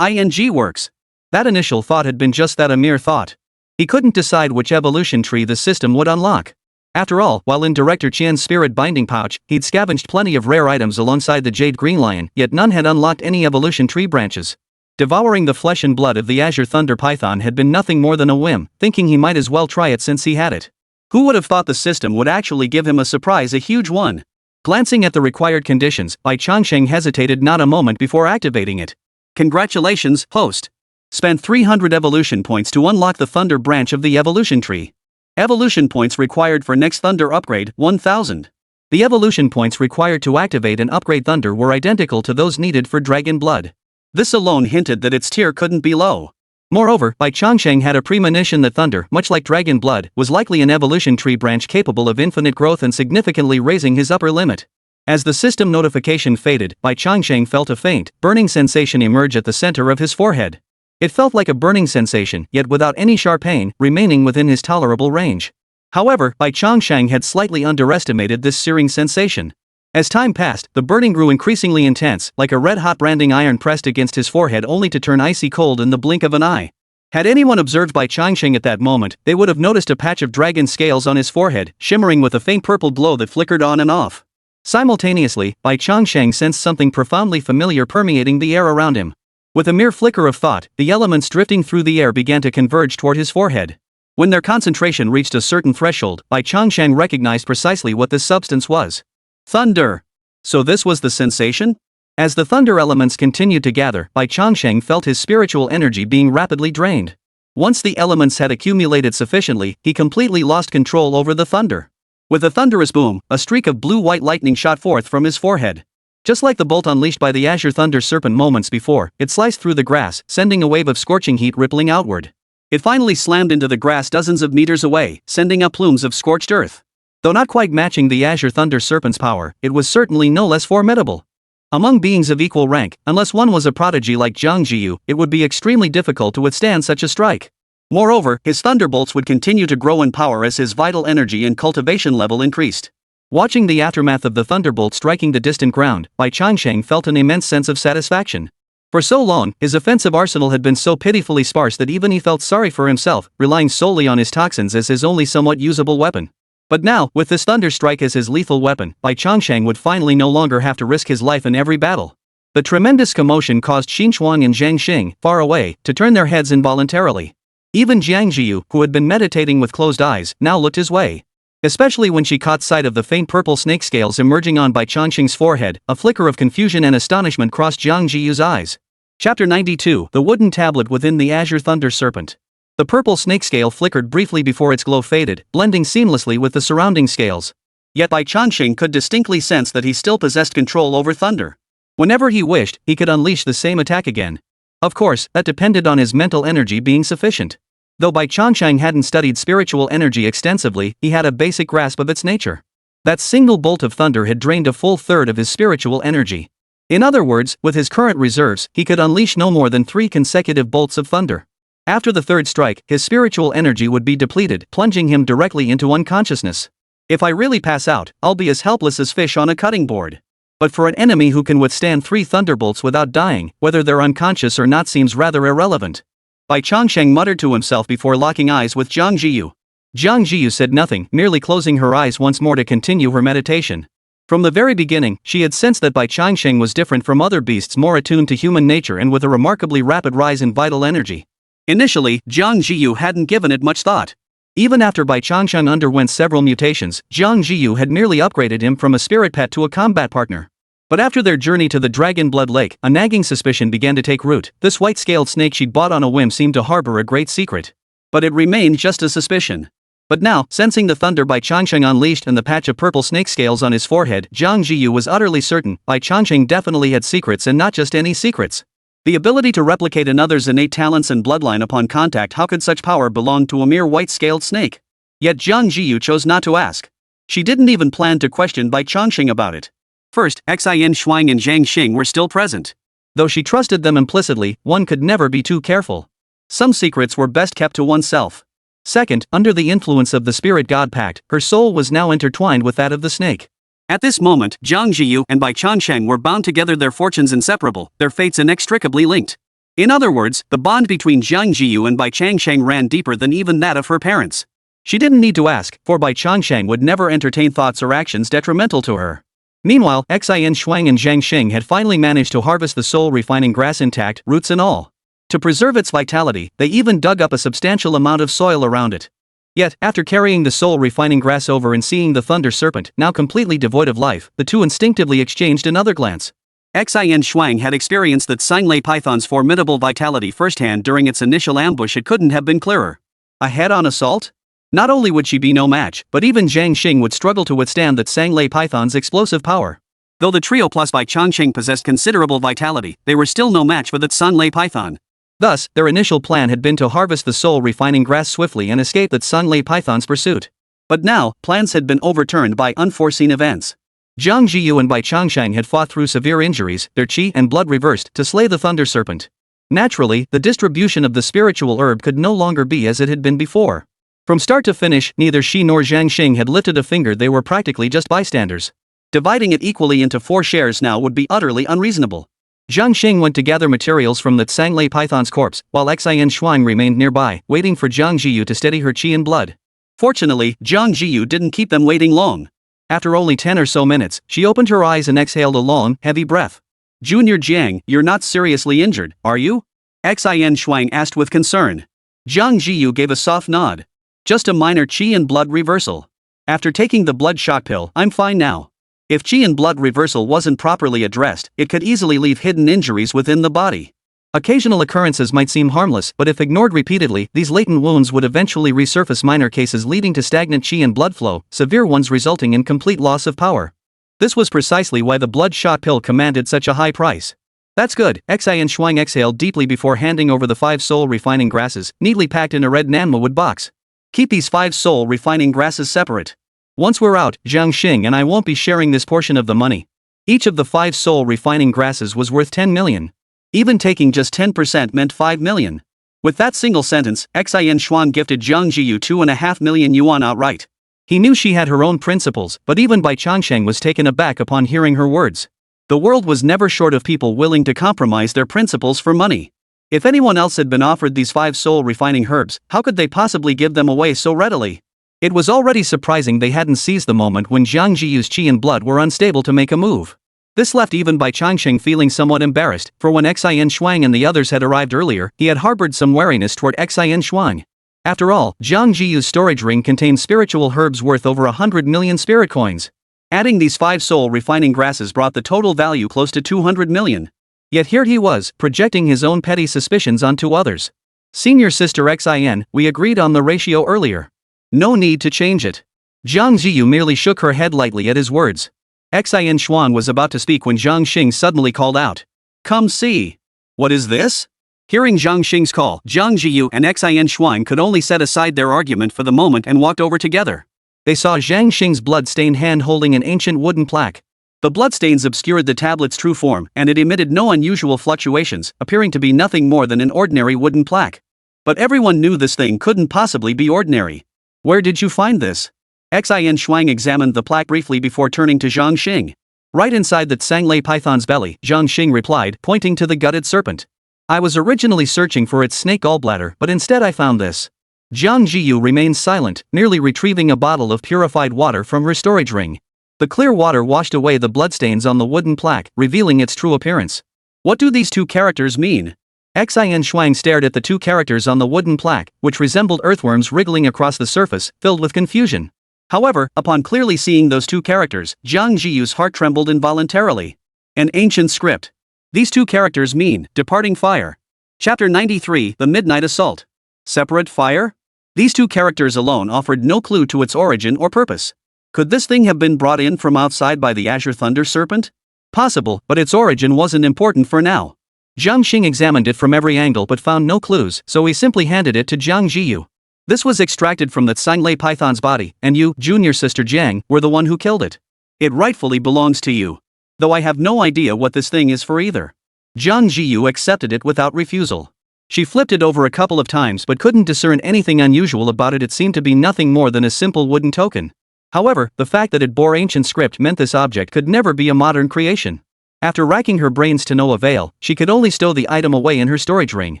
works. That initial thought had been just that, a mere thought. He couldn't decide which evolution tree the system would unlock. After all, while in Director Qian's spirit binding pouch, he'd scavenged plenty of rare items alongside the Jade Green Lion, yet none had unlocked any evolution tree branches. Devouring the flesh and blood of the Azure Thunder Python had been nothing more than a whim, thinking he might as well try it since he had it. Who would have thought the system would actually give him a surprise, a huge one? Glancing at the required conditions, Bai Changsheng hesitated not a moment before activating it. Congratulations, host. Spend 300 evolution points to unlock the Thunder branch of the evolution tree. Evolution points required for next Thunder upgrade, 1000. The evolution points required to activate and upgrade Thunder were identical to those needed for Dragon Blood. This alone hinted that its tier couldn't be low. Moreover, Bai Changsheng had a premonition that Thunder, much like Dragon Blood, was likely an evolution tree branch capable of infinite growth and significantly raising his upper limit. As the system notification faded, Bai Changsheng felt a faint, burning sensation emerge at the center of his forehead. It felt like a burning sensation, yet without any sharp pain, remaining within his tolerable range. However, Bai Changsheng had slightly underestimated this searing sensation. As time passed, the burning grew increasingly intense, like a red-hot branding iron pressed against his forehead only to turn icy cold in the blink of an eye. Had anyone observed Bai Changsheng at that moment, they would have noticed a patch of dragon scales on his forehead, shimmering with a faint purple glow that flickered on and off. Simultaneously, Bai Changsheng sensed something profoundly familiar permeating the air around him. With a mere flicker of thought, the elements drifting through the air began to converge toward his forehead. When their concentration reached a certain threshold, Bai Changsheng recognized precisely what this substance was. Thunder. So this was the sensation? As the thunder elements continued to gather, Bai Changsheng felt his spiritual energy being rapidly drained. Once the elements had accumulated sufficiently, he completely lost control over the thunder. With a thunderous boom, a streak of blue-white lightning shot forth from his forehead. Just like the bolt unleashed by the Azure Thunder Serpent moments before, it sliced through the grass, sending a wave of scorching heat rippling outward. It finally slammed into the grass dozens of meters away, sending up plumes of scorched earth. Though not quite matching the Azure Thunder Serpent's power, it was certainly no less formidable. Among beings of equal rank, unless one was a prodigy like Jiang Zhiyu, it would be extremely difficult to withstand such a strike. Moreover, his thunderbolts would continue to grow in power as his vital energy and cultivation level increased. Watching the aftermath of the thunderbolt striking the distant ground, Bai Changsheng felt an immense sense of satisfaction. For so long, his offensive arsenal had been so pitifully sparse that even he felt sorry for himself, relying solely on his toxins as his only somewhat usable weapon. But now, with this thunder strike as his lethal weapon, Bai Changsheng would finally no longer have to risk his life in every battle. The tremendous commotion caused Xinchuang and Zhang Xing, far away, to turn their heads involuntarily. Even Jiang Zhiyu, who had been meditating with closed eyes, now looked his way. Especially when she caught sight of the faint purple snake scales emerging on Bai Changsheng's forehead, a flicker of confusion and astonishment crossed Jiang Zhiyu's eyes. Chapter 92, The Wooden Tablet Within the Azure Thunder Serpent. The purple snake scale flickered briefly before its glow faded, blending seamlessly with the surrounding scales. Yet Bai Changsheng could distinctly sense that he still possessed control over thunder. Whenever he wished, he could unleash the same attack again. Of course, that depended on his mental energy being sufficient. Though Bai Changsheng hadn't studied spiritual energy extensively, he had a basic grasp of its nature. That single bolt of thunder had drained a full third of his spiritual energy. In other words, with his current reserves, he could unleash no more than 3 consecutive bolts of thunder. After the third strike, his spiritual energy would be depleted, plunging him directly into unconsciousness. If I really pass out, I'll be as helpless as fish on a cutting board. But for an enemy who can withstand 3 thunderbolts without dying, whether they're unconscious or not seems rather irrelevant. Bai Changsheng muttered to himself before locking eyes with Jiang Zhiyu. Jiang Zhiyu said nothing, merely closing her eyes once more to continue her meditation. From the very beginning, she had sensed that Bai Changsheng was different from other beasts, more attuned to human nature and with a remarkably rapid rise in vital energy. Initially, Jiang Zhiyu hadn't given it much thought. Even after Bai Changsheng underwent several mutations, Jiang Zhiyu had merely upgraded him from a spirit pet to a combat partner. But after their journey to the Dragon Blood Lake, a nagging suspicion began to take root. This white-scaled snake she'd bought on a whim seemed to harbor a great secret. But it remained just a suspicion. But now, sensing the thunder Bai Changsheng unleashed and the patch of purple snake scales on his forehead, Jiang Zhiyu was utterly certain Bai Changsheng definitely had secrets, and not just any secrets. The ability to replicate another's innate talents and bloodline upon contact. How could such power belong to a mere white-scaled snake? Yet Jiang Zhiyu chose not to ask. She didn't even plan to question Bai Changsheng about it. First, Xin Shuang and Zhang Xing were still present. Though she trusted them implicitly, one could never be too careful. Some secrets were best kept to oneself. Second, under the influence of the spirit god pact, her soul was now intertwined with that of the snake. At this moment, Jiang Zhiyu and Bai Changsheng were bound together, their fortunes inseparable, their fates inextricably linked. In other words, the bond between Jiang Zhiyu and Bai Changsheng ran deeper than even that of her parents. She didn't need to ask, for Bai Changsheng would never entertain thoughts or actions detrimental to her. Meanwhile, Xin Shuang and Zhang Xing had finally managed to harvest the soul-refining grass intact, roots and all. To preserve its vitality, they even dug up a substantial amount of soil around it. Yet, after carrying the soul-refining grass over and seeing the thunder serpent, now completely devoid of life, the two instinctively exchanged another glance. Xin Shuang had experienced that Xinglei python's formidable vitality firsthand during its initial ambush. It couldn't have been clearer. A head-on assault? Not only would she be no match, but even Zhang Xing would struggle to withstand that Xinglei python's explosive power. Though the trio plus Bai Changsheng possessed considerable vitality, they were still no match for that Xinglei python. Thus, their initial plan had been to harvest the soul-refining grass swiftly and escape that Xinglei python's pursuit. But now, plans had been overturned by unforeseen events. Jiang Zhiyu and Bai Changsheng had fought through severe injuries, their qi and blood reversed, to slay the thunder serpent. Naturally, the distribution of the spiritual herb could no longer be as it had been before. From start to finish, neither she nor Zhang Xing had lifted a finger. They were practically just bystanders. Dividing it equally into 4 shares now would be utterly unreasonable. Zhang Xing went to gather materials from the Xinglei python's corpse, while Xin Shuang remained nearby, waiting for Jiang Zhiyu to steady her qi and blood. Fortunately, Jiang Zhiyu didn't keep them waiting long. After only 10 or so minutes, she opened her eyes and exhaled a long, heavy breath. "Junior Jiang, you're not seriously injured, are you?" Xin Shuang asked with concern. Jiang Zhiyu gave a soft nod. "Just a minor qi and blood reversal. After taking the blood shock pill, I'm fine now." If qi and blood reversal wasn't properly addressed, it could easily leave hidden injuries within the body. Occasional occurrences might seem harmless, but if ignored repeatedly, these latent wounds would eventually resurface, minor cases leading to stagnant qi and blood flow, severe ones resulting in complete loss of power. This was precisely why the blood shot pill commanded such a high price. "That's good," Xin Shuang exhaled deeply before handing over the 5 soul-refining grasses, neatly packed in a red nanma wood box. "Keep these 5 soul-refining grasses separate. Once we're out, Zhang Xing and I won't be sharing this portion of the money." Each of the 5 soul-refining grasses was worth 10 million. Even taking just 10% meant 5 million. With that single sentence, Xin Shuang gifted Jiang Zhiyu 2.5 million yuan outright. He knew she had her own principles, but even Bai Changsheng was taken aback upon hearing her words. The world was never short of people willing to compromise their principles for money. If anyone else had been offered these 5 soul-refining herbs, how could they possibly give them away so readily? It was already surprising they hadn't seized the moment when Jiang Zhiyu's qi and blood were unstable to make a move. This left even Bai Changsheng feeling somewhat embarrassed, for when Xin Shuang and the others had arrived earlier, he had harbored some wariness toward Xin Shuang. After all, Jiang Zhiyu's storage ring contained spiritual herbs worth over 100 million spirit coins. Adding these 5 soul-refining grasses brought the total value close to 200 million. Yet here he was, projecting his own petty suspicions onto others. "Senior sister Xin, we agreed on the ratio earlier. No need to change it." Jiang Zhiyu merely shook her head lightly at his words. Xin Shuang was about to speak when Zhang Xing suddenly called out. "Come see." "What is this?" Hearing Zhang Xing's call, Jiang Zhiyu and Xin Shuang could only set aside their argument for the moment and walked over together. They saw Zhang Xing's blood-stained hand holding an ancient wooden plaque. The bloodstains obscured the tablet's true form, and it emitted no unusual fluctuations, appearing to be nothing more than an ordinary wooden plaque. But everyone knew this thing couldn't possibly be ordinary. "Where did you find this?" Xin Shuang examined the plaque briefly before turning to Zhang Xing. Right inside that Sanglei python's belly, Jiang Zhiyu replied, pointing to the gutted serpent. I was originally searching for its snake gallbladder, but instead I found this. Jiang Zhiyu remained silent, merely retrieving a bottle of purified water from her storage ring. The clear water washed away the bloodstains on the wooden plaque, revealing its true appearance. What do these two characters mean? Xian Shuang stared at the two characters on the wooden plaque, which resembled earthworms wriggling across the surface, filled with confusion. However, upon clearly seeing those two characters, Jiang Zhiyu's heart trembled involuntarily. An ancient script. These two characters mean, departing fire. Chapter 93, The Midnight Assault. Separate fire? These two characters alone offered no clue to its origin or purpose. Could this thing have been brought in from outside by the Azure Thunder Serpent? Possible, but its origin wasn't important for now. Jiang Zhiyu examined it from every angle but found no clues, so he simply handed it to Jiang Zhiyu. This was extracted from that Sanglei python's body, and you, junior sister Jiang, were the one who killed it. It rightfully belongs to you. Though I have no idea what this thing is for either. Jiang Zhiyu accepted it without refusal. She flipped it over a couple of times but couldn't discern anything unusual about it. It seemed to be nothing more than a simple wooden token. However, the fact that it bore ancient script meant this object could never be a modern creation. After racking her brains to no avail, she could only stow the item away in her storage ring.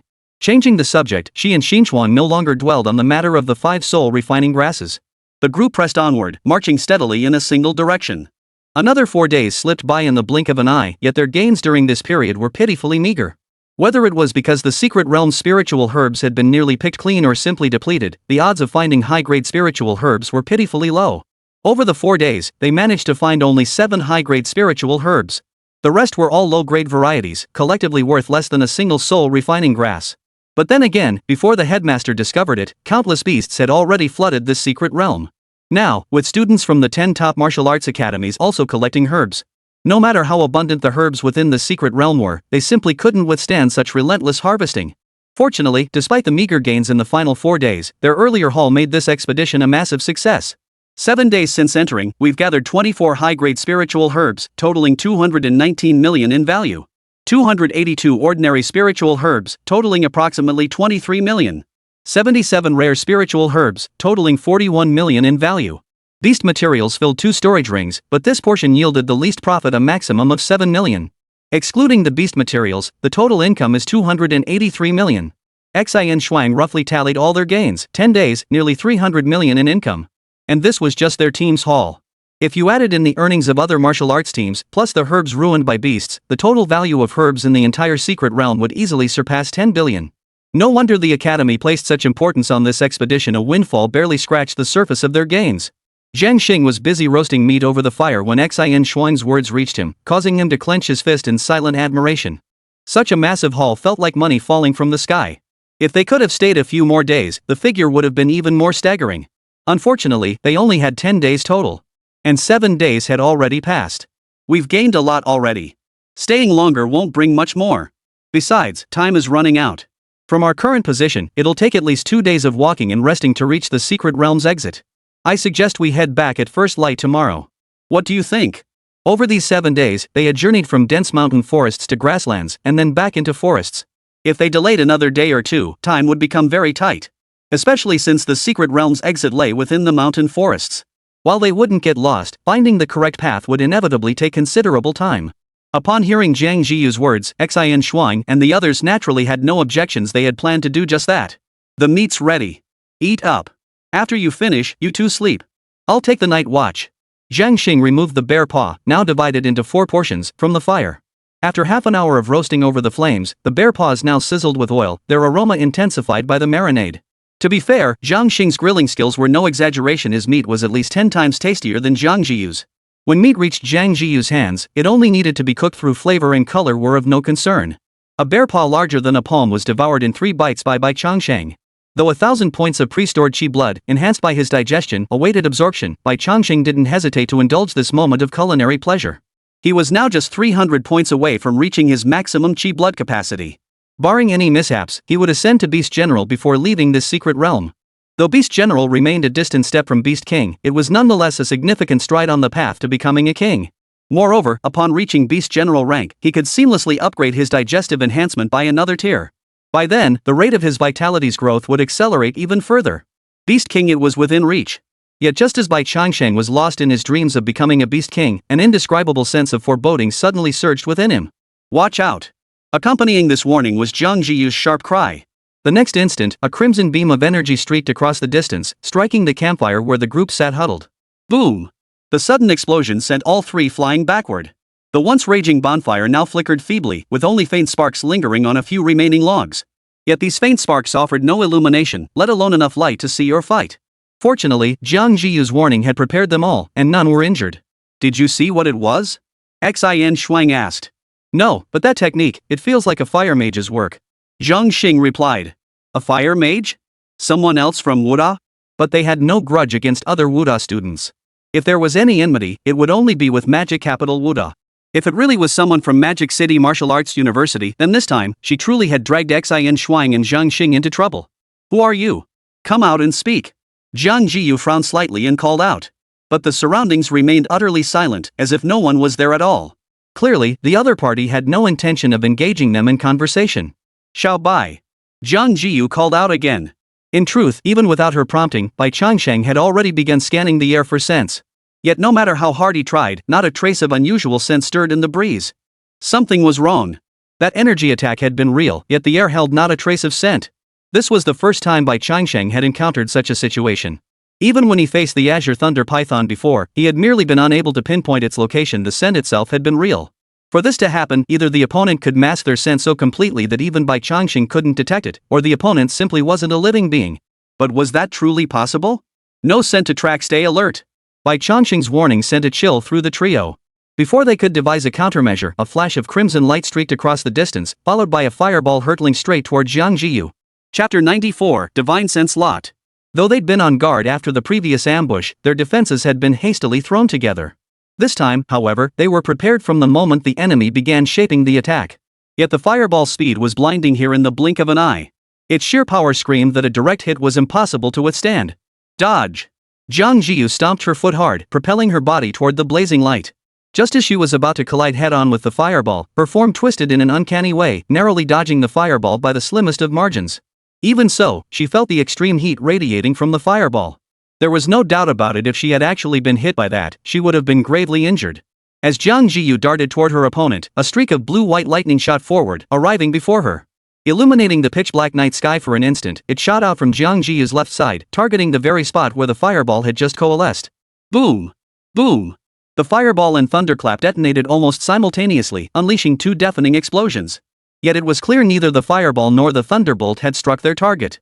Changing the subject, she and Xinchuan no longer dwelled on the matter of the 5 soul refining grasses. The group pressed onward, marching steadily in a single direction. Another 4 days slipped by in the blink of an eye, yet their gains during this period were pitifully meager. Whether it was because the secret realm's spiritual herbs had been nearly picked clean or simply depleted, the odds of finding high-grade spiritual herbs were pitifully low. Over the 4 days, they managed to find only 7 high-grade spiritual herbs. The rest were all low-grade varieties, collectively worth less than a single soul refining grass. But then again, before the headmaster discovered it, countless beasts had already flooded this secret realm. Now, with students from the 10 top martial arts academies also collecting herbs. No matter how abundant the herbs within the secret realm were, they simply couldn't withstand such relentless harvesting. Fortunately, despite the meager gains in the final 4 days, their earlier haul made this expedition a massive success. 7 days since entering, we've gathered 24 high-grade spiritual herbs, totaling 219 million in value. 282 ordinary spiritual herbs, totaling approximately 23 million. 77 rare spiritual herbs, totaling 41 million in value. Beast materials filled 2 storage rings, but this portion yielded the least profit, a maximum of 7 million. Excluding the beast materials, the total income is 283 million. Xian Shuang roughly tallied all their gains, 10 days, nearly 300 million in income. And this was just their team's haul. If you added in the earnings of other martial arts teams, plus the herbs ruined by beasts, the total value of herbs in the entire secret realm would easily surpass 10 billion. No wonder the Academy placed such importance on this expedition. A windfall barely scratched the surface of their gains. Jiang Zhiyu was busy roasting meat over the fire when Xian Shuang's words reached him, causing him to clench his fist in silent admiration. Such a massive haul felt like money falling from the sky. If they could have stayed a few more days, the figure would have been even more staggering. Unfortunately, they only had 10 days total. And 7 days had already passed. We've gained a lot already. Staying longer won't bring much more. Besides, time is running out. From our current position, it'll take at least 2 days of walking and resting to reach the secret realm's exit. I suggest we head back at first light tomorrow. What do you think? Over these 7 days, they had journeyed from dense mountain forests to grasslands, and then back into forests. If they delayed another day or two, time would become very tight. Especially since the secret realm's exit lay within the mountain forests. While they wouldn't get lost, finding the correct path would inevitably take considerable time. Upon hearing Jiang Zhiyu's words, Xian Shuang and the others naturally had no objections. They had planned to do just that. The meat's ready. Eat up. After you finish, you two sleep. I'll take the night watch. Jiang Zhiyu removed the bear paw, now divided into 4 portions, from the fire. After half an hour of roasting over the flames, the bear paws now sizzled with oil, their aroma intensified by the marinade. To be fair, Jiang Zhiyu's grilling skills were no exaggeration. His meat was at least 10 times tastier than Jiang Zhiyu's. When meat reached Jiang Zhiyu's hands, it only needed to be cooked through. Flavor and color were of no concern. A bear paw larger than a palm was devoured in 3 bites by Bai Changsheng. Though 1,000 points of pre-stored chi blood, enhanced by his digestion, awaited absorption, Bai Changsheng didn't hesitate to indulge this moment of culinary pleasure. He was now just 300 points away from reaching his maximum chi blood capacity. Barring any mishaps, he would ascend to Beast General before leaving this secret realm. Though Beast General remained a distant step from Beast King, it was nonetheless a significant stride on the path to becoming a king. Moreover, upon reaching Beast General rank, he could seamlessly upgrade his digestive enhancement by another tier. By then, the rate of his vitality's growth would accelerate even further. Beast King, it was within reach. Yet just as Bai Changsheng was lost in his dreams of becoming a beast king, an indescribable sense of foreboding suddenly surged within him. Watch out! Accompanying this warning was Jiang Zhiyu's sharp cry. The next instant, a crimson beam of energy streaked across the distance, striking the campfire where the group sat huddled. Boom! The sudden explosion sent all three flying backward. The once raging bonfire now flickered feebly, with only faint sparks lingering on a few remaining logs. Yet these faint sparks offered no illumination, let alone enough light to see or fight. Fortunately, Jiang Zhiyu's warning had prepared them all, and none were injured. Did you see what it was? Xin Shuang asked. No, but that technique, it feels like a fire mage's work. Zhang Xing replied. A fire mage? Someone else from Wuda? But they had no grudge against other Wuda students. If there was any enmity, it would only be with magic capital Wuda. If it really was someone from Magic City Martial Arts University, then this time, she truly had dragged Xin Shuang and Zhang Xing into trouble. Who are you? Come out and speak. Jiang Zhiyu frowned slightly and called out. But the surroundings remained utterly silent, as if no one was there at all. Clearly, the other party had no intention of engaging them in conversation. Xiao Bai. Jiang Zhiyu called out again. In truth, even without her prompting, Bai Changsheng had already begun scanning the air for scents. Yet no matter how hard he tried, not a trace of unusual scent stirred in the breeze. Something was wrong. That energy attack had been real, yet the air held not a trace of scent. This was the first time Bai Changsheng had encountered such a situation. Even when he faced the Azure Thunder Python before, he had merely been unable to pinpoint its location. The scent itself had been real. For this to happen, either the opponent could mask their scent so completely that even Bai Changsheng couldn't detect it, or the opponent simply wasn't a living being. But was that truly possible? No scent to track, stay alert. Bai Changsheng's warning sent a chill through the trio. Before they could devise a countermeasure, a flash of crimson light streaked across the distance, followed by a fireball hurtling straight toward Jiang Zhiyu. Chapter 94, Divine Sense Lot. Though they'd been on guard after the previous ambush, their defenses had been hastily thrown together. This time, however, they were prepared from the moment the enemy began shaping the attack. Yet the fireball's speed was blinding here in the blink of an eye. Its sheer power screamed that a direct hit was impossible to withstand. Dodge! Jiang Zhiyu stomped her foot hard, propelling her body toward the blazing light. Just as she was about to collide head-on with the fireball, her form twisted in an uncanny way, narrowly dodging the fireball by the slimmest of margins. Even so, she felt the extreme heat radiating from the fireball. There was no doubt about it, if she had actually been hit by that, she would have been gravely injured. As Jiang Zhiyu darted toward her opponent, a streak of blue-white lightning shot forward, arriving before her. Illuminating the pitch-black night sky for an instant, it shot out from Jiang Zhiyu's left side, targeting the very spot where the fireball had just coalesced. Boom! Boom! The fireball and thunderclap detonated almost simultaneously, unleashing two deafening explosions. Yet it was clear neither the fireball nor the thunderbolt had struck their target.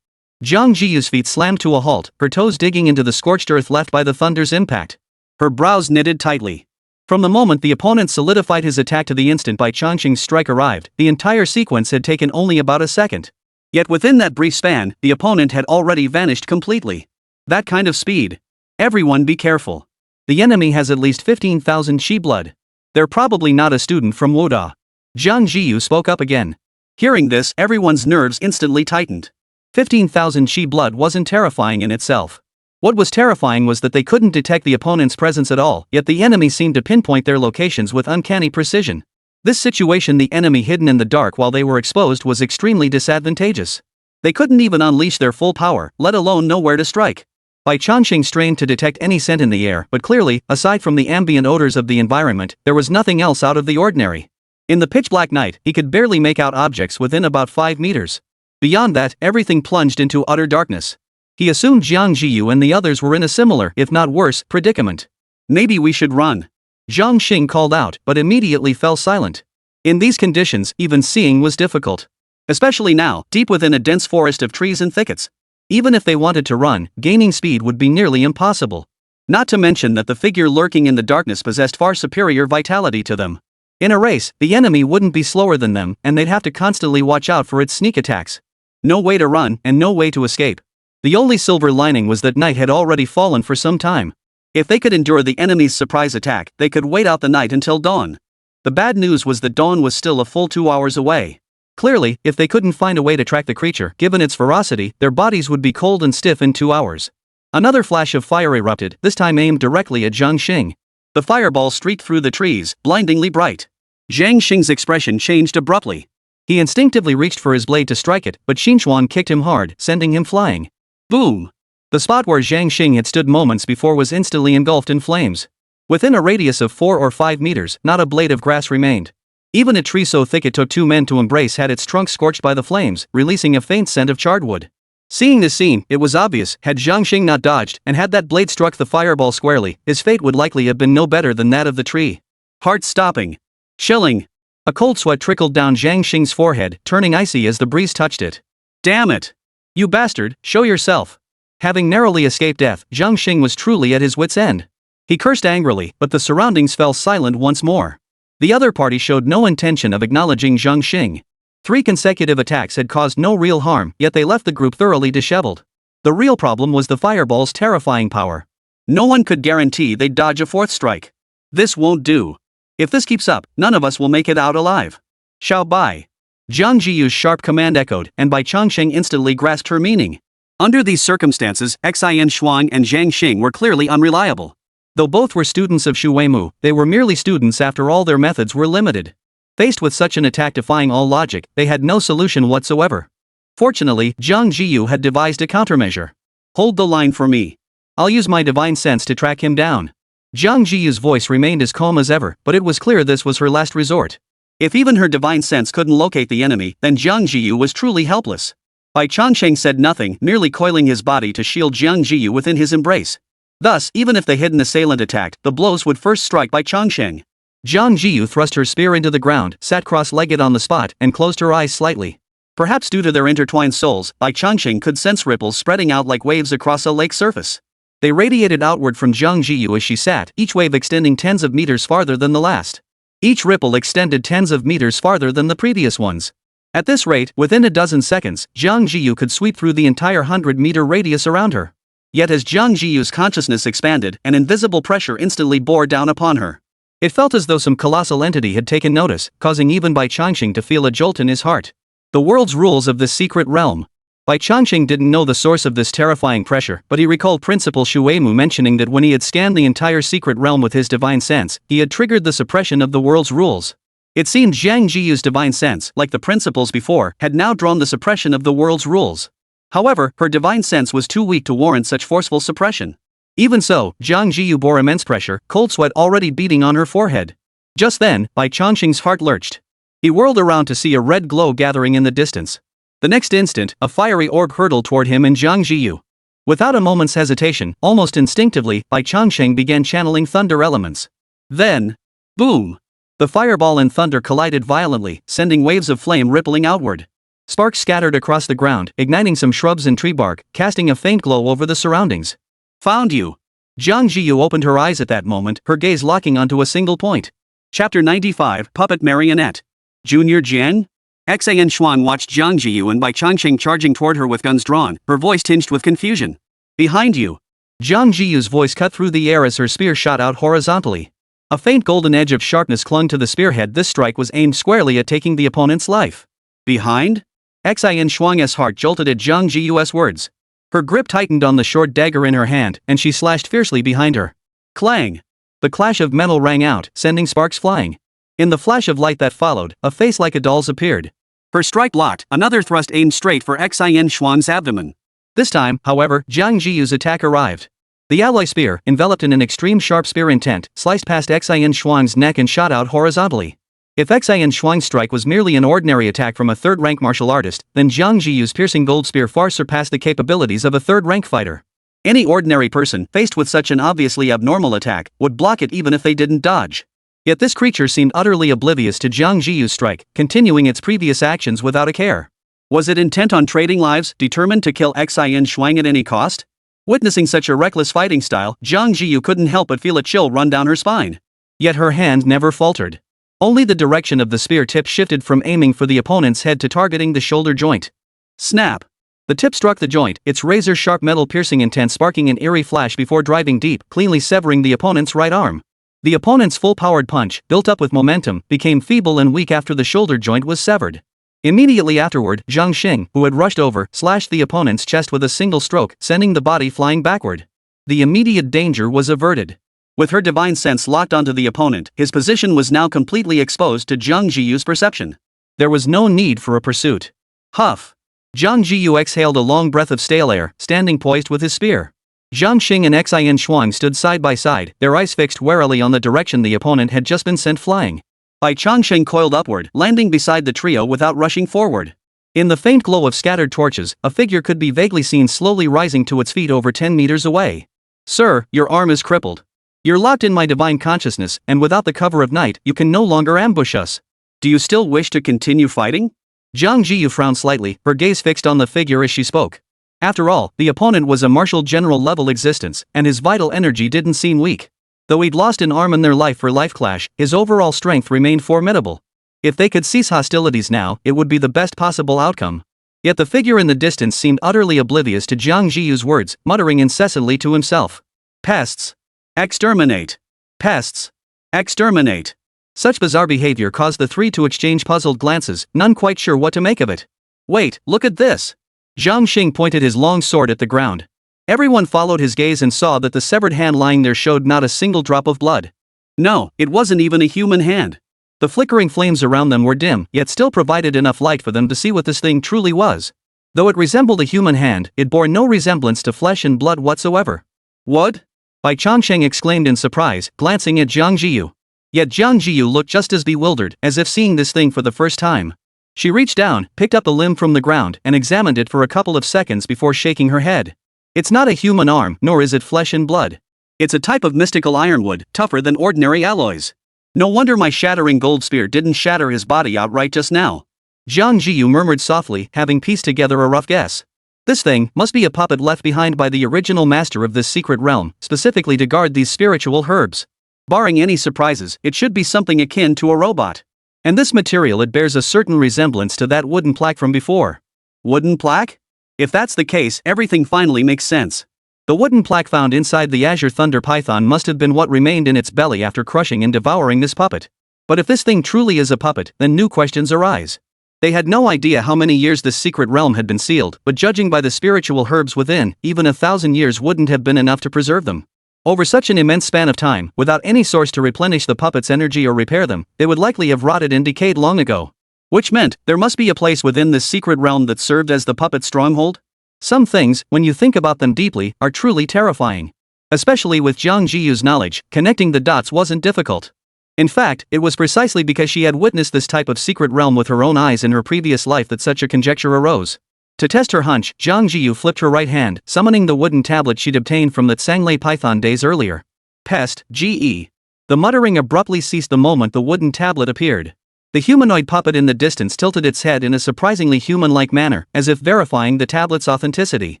Jiang Zhiyu's feet slammed to a halt, her toes digging into the scorched earth left by the thunder's impact. Her brows knitted tightly. From the moment the opponent solidified his attack to the instant Bai Changsheng's strike arrived, the entire sequence had taken only about a second. Yet within that brief span, the opponent had already vanished completely. That kind of speed. Everyone be careful. The enemy has at least 15,000 Shi blood. They're probably not a student from Wuda. Jiang Zhiyu spoke up again. Hearing this, everyone's nerves instantly tightened. 15,000 Shi blood wasn't terrifying in itself. What was terrifying was that they couldn't detect the opponent's presence at all, yet the enemy seemed to pinpoint their locations with uncanny precision. This situation, the enemy hidden in the dark while they were exposed, was extremely disadvantageous. They couldn't even unleash their full power, let alone know where to strike. Bai Changsheng strained to detect any scent in the air, but clearly, aside from the ambient odors of the environment, there was nothing else out of the ordinary. In the pitch-black night, he could barely make out objects within about 5 meters. Beyond that, everything plunged into utter darkness. He assumed Jiang Zhiyu and the others were in a similar, if not worse, predicament. Maybe we should run. Zhang Xing called out, but immediately fell silent. In these conditions, even seeing was difficult. Especially now, deep within a dense forest of trees and thickets. Even if they wanted to run, gaining speed would be nearly impossible. Not to mention that the figure lurking in the darkness possessed far superior vitality to them. In a race, the enemy wouldn't be slower than them, and they'd have to constantly watch out for its sneak attacks. No way to run, and no way to escape. The only silver lining was that night had already fallen for some time. If they could endure the enemy's surprise attack, they could wait out the night until dawn. The bad news was that dawn was still a full 2 hours away. Clearly, if they couldn't find a way to track the creature, given its ferocity, their bodies would be cold and stiff in 2 hours. Another flash of fire erupted, this time aimed directly at Zhang Xing. The fireball streaked through the trees, blindingly bright. Zhang Xing's expression changed abruptly. He instinctively reached for his blade to strike it, but Xinchuan kicked him hard, sending him flying. Boom! The spot where Jiang Zhiyu had stood moments before was instantly engulfed in flames. Within a radius of 4 or 5 meters, not a blade of grass remained. Even a tree so thick it took 2 men to embrace had its trunk scorched by the flames, releasing a faint scent of charred wood. Seeing this scene, it was obvious, had Jiang Zhiyu not dodged, and had that blade struck the fireball squarely, his fate would likely have been no better than that of the tree. Heart stopping. Chilling. A cold sweat trickled down Jiang Zhiyu's forehead, turning icy as the breeze touched it. Damn it! You bastard, show yourself! Having narrowly escaped death, Jiang Zhiyu was truly at his wit's end. He cursed angrily, but the surroundings fell silent once more. The other party showed no intention of acknowledging Jiang Zhiyu. 3 consecutive attacks had caused no real harm, yet they left the group thoroughly disheveled. The real problem was the fireball's terrifying power. No one could guarantee they'd dodge a 4th strike. This won't do. If this keeps up, none of us will make it out alive. Xiao Bai. Jiang Zhiyu's sharp command echoed, and Bai Changsheng instantly grasped her meaning. Under these circumstances, Xian Shuang and Jiang Zhiyu were clearly unreliable. Though both were students of Shu Weimu, they were merely students after all. Their methods were limited. Faced with such an attack defying all logic, they had no solution whatsoever. Fortunately, Jiang Zhiyu had devised a countermeasure. Hold the line for me. I'll use my divine sense to track him down. Jiang Zhiyu's voice remained as calm as ever, but it was clear this was her last resort. If even her divine sense couldn't locate the enemy, then Jiang Zhiyu was truly helpless. Bai Changsheng said nothing, merely coiling his body to shield Jiang Zhiyu within his embrace. Thus, even if the hidden assailant attacked, the blows would first strike Bai Changsheng. Jiang Zhiyu thrust her spear into the ground, sat cross-legged on the spot, and closed her eyes slightly. Perhaps due to their intertwined souls, Bai Changsheng could sense ripples spreading out like waves across a lake surface. They radiated outward from Jiang Zhiyu as she sat, each wave extending tens of meters farther than the last. Each ripple extended tens of meters farther than the previous ones. At this rate, within a dozen seconds, Jiang Zhiyu could sweep through the entire 100-meter radius around her. Yet as Jiang Zhiyu's consciousness expanded, an invisible pressure instantly bore down upon her. It felt as though some colossal entity had taken notice, causing even Bai Changsheng to feel a jolt in his heart. The world's rules of this secret realm. Bai Changsheng didn't know the source of this terrifying pressure, but he recalled Principal Shu Weimu mentioning that when he had scanned the entire secret realm with his divine sense, he had triggered the suppression of the world's rules. It seemed Jiang Zhiyu's divine sense, like the principles before, had now drawn the suppression of the world's rules. However, her divine sense was too weak to warrant such forceful suppression. Even so, Jiang Zhiyu bore immense pressure, cold sweat already beading on her forehead. Just then, Bai Changsheng's heart lurched. He whirled around to see a red glow gathering in the distance. The next instant, a fiery orb hurtled toward him and Jiang Zhiyu. Without a moment's hesitation, almost instinctively, Bai Changsheng began channeling thunder elements. Then, boom! The fireball and thunder collided violently, sending waves of flame rippling outward. Sparks scattered across the ground, igniting some shrubs and tree bark, casting a faint glow over the surroundings. Found you! Jiang Zhiyu opened her eyes at that moment, her gaze locking onto a single point. Chapter 95, Puppet Marionette. Junior Jiang? Xian Shuang watched Jiang Zhiyu and Bai Changsheng charging toward her with guns drawn, her voice tinged with confusion. Behind you! Jiang Zhiyu's voice cut through the air as her spear shot out horizontally. A faint golden edge of sharpness clung to the spearhead. This strike was aimed squarely at taking the opponent's life. Behind? Xian Shuang's heart jolted at Jiang Zhiyu's words. Her grip tightened on the short dagger in her hand, and she slashed fiercely behind her. Clang! The clash of metal rang out, sending sparks flying. In the flash of light that followed, a face like a doll's appeared. Her strike blocked, another thrust aimed straight for Xian Shuang's abdomen. This time, however, Jiang Zhiyu's attack arrived. The alloy spear, enveloped in an extreme sharp spear intent, sliced past Xian Shuang's neck and shot out horizontally. If Xian Shuang's strike was merely an ordinary attack from a third-rank martial artist, then Jiang Zhiyu's piercing gold spear far surpassed the capabilities of a third-rank fighter. Any ordinary person, faced with such an obviously abnormal attack, would block it even if they didn't dodge. Yet this creature seemed utterly oblivious to Jiang Zhiyu's strike, continuing its previous actions without a care. Was it intent on trading lives, determined to kill Xian Shuang at any cost? Witnessing such a reckless fighting style, Jiang Zhiyu couldn't help but feel a chill run down her spine. Yet her hand never faltered. Only the direction of the spear tip shifted from aiming for the opponent's head to targeting the shoulder joint. Snap! The tip struck the joint, its razor-sharp metal piercing intent sparking an eerie flash before driving deep, cleanly severing the opponent's right arm. The opponent's full-powered punch, built up with momentum, became feeble and weak after the shoulder joint was severed. Immediately afterward, Jiang Zhiyu, who had rushed over, slashed the opponent's chest with a single stroke, sending the body flying backward. The immediate danger was averted. With her divine sense locked onto the opponent, his position was now completely exposed to Jiang Zhiyu's perception. There was no need for a pursuit. Huff! Jiang Zhiyu exhaled a long breath of stale air, standing poised with his spear. Jiang Xing and Xian stood side by side, their eyes fixed warily on the direction the opponent had just been sent flying. Bai Changsheng coiled upward, landing beside the trio without rushing forward. In the faint glow of scattered torches, a figure could be vaguely seen slowly rising to its feet over 10 meters away. Sir, your arm is crippled. You're locked in my divine consciousness, and without the cover of night, you can no longer ambush us. Do you still wish to continue fighting? Jiang Zhiyu frowned slightly, her gaze fixed on the figure as she spoke. After all, the opponent was a martial general level existence, and his vital energy didn't seem weak. Though he'd lost an arm in their life for life clash, his overall strength remained formidable. If they could cease hostilities now, it would be the best possible outcome. Yet the figure in the distance seemed utterly oblivious to Jiang Zhiyu's words, muttering incessantly to himself. Pests. Exterminate. Pests. Exterminate. Such bizarre behavior caused the three to exchange puzzled glances, none quite sure what to make of it. Wait, look at this. Jiang Xing pointed his long sword at the ground. Everyone followed his gaze and saw that the severed hand lying there showed not a single drop of blood. No, it wasn't even a human hand. The flickering flames around them were dim, yet still provided enough light for them to see what this thing truly was. Though it resembled a human hand, it bore no resemblance to flesh and blood whatsoever. What? Bai Changsheng exclaimed in surprise, glancing at Jiang Zhiyu. Yet Jiang Zhiyu looked just as bewildered, as if seeing this thing for the first time. She reached down, picked up the limb from the ground, and examined it for a couple of seconds before shaking her head. It's not a human arm, nor is it flesh and blood. It's a type of mystical ironwood, tougher than ordinary alloys. No wonder my shattering gold spear didn't shatter his body outright just now. Jiang Zhiyu murmured softly, having pieced together a rough guess. This thing must be a puppet left behind by the original master of this secret realm, specifically to guard these spiritual herbs. Barring any surprises, it should be something akin to a robot. And this material, it bears a certain resemblance to that wooden plaque from before. Wooden plaque? If that's the case, everything finally makes sense. The wooden plaque found inside the Azure Thunder Python must have been what remained in its belly after crushing and devouring this puppet. But if this thing truly is a puppet, then new questions arise. They had no idea how many years this secret realm had been sealed, but judging by the spiritual herbs within, even 1,000 years wouldn't have been enough to preserve them. Over such an immense span of time, without any source to replenish the puppet's energy or repair them, they would likely have rotted and decayed long ago. Which meant, there must be a place within this secret realm that served as the puppet's stronghold? Some things, when you think about them deeply, are truly terrifying. Especially with Jiang Zhiyu's knowledge, connecting the dots wasn't difficult. In fact, it was precisely because she had witnessed this type of secret realm with her own eyes in her previous life that such a conjecture arose. To test her hunch, Jiang Zhiyu flipped her right hand, summoning the wooden tablet she'd obtained from the Tsanglei Python days earlier. Pest, Ge. The muttering abruptly ceased the moment the wooden tablet appeared. The humanoid puppet in the distance tilted its head in a surprisingly human-like manner, as if verifying the tablet's authenticity.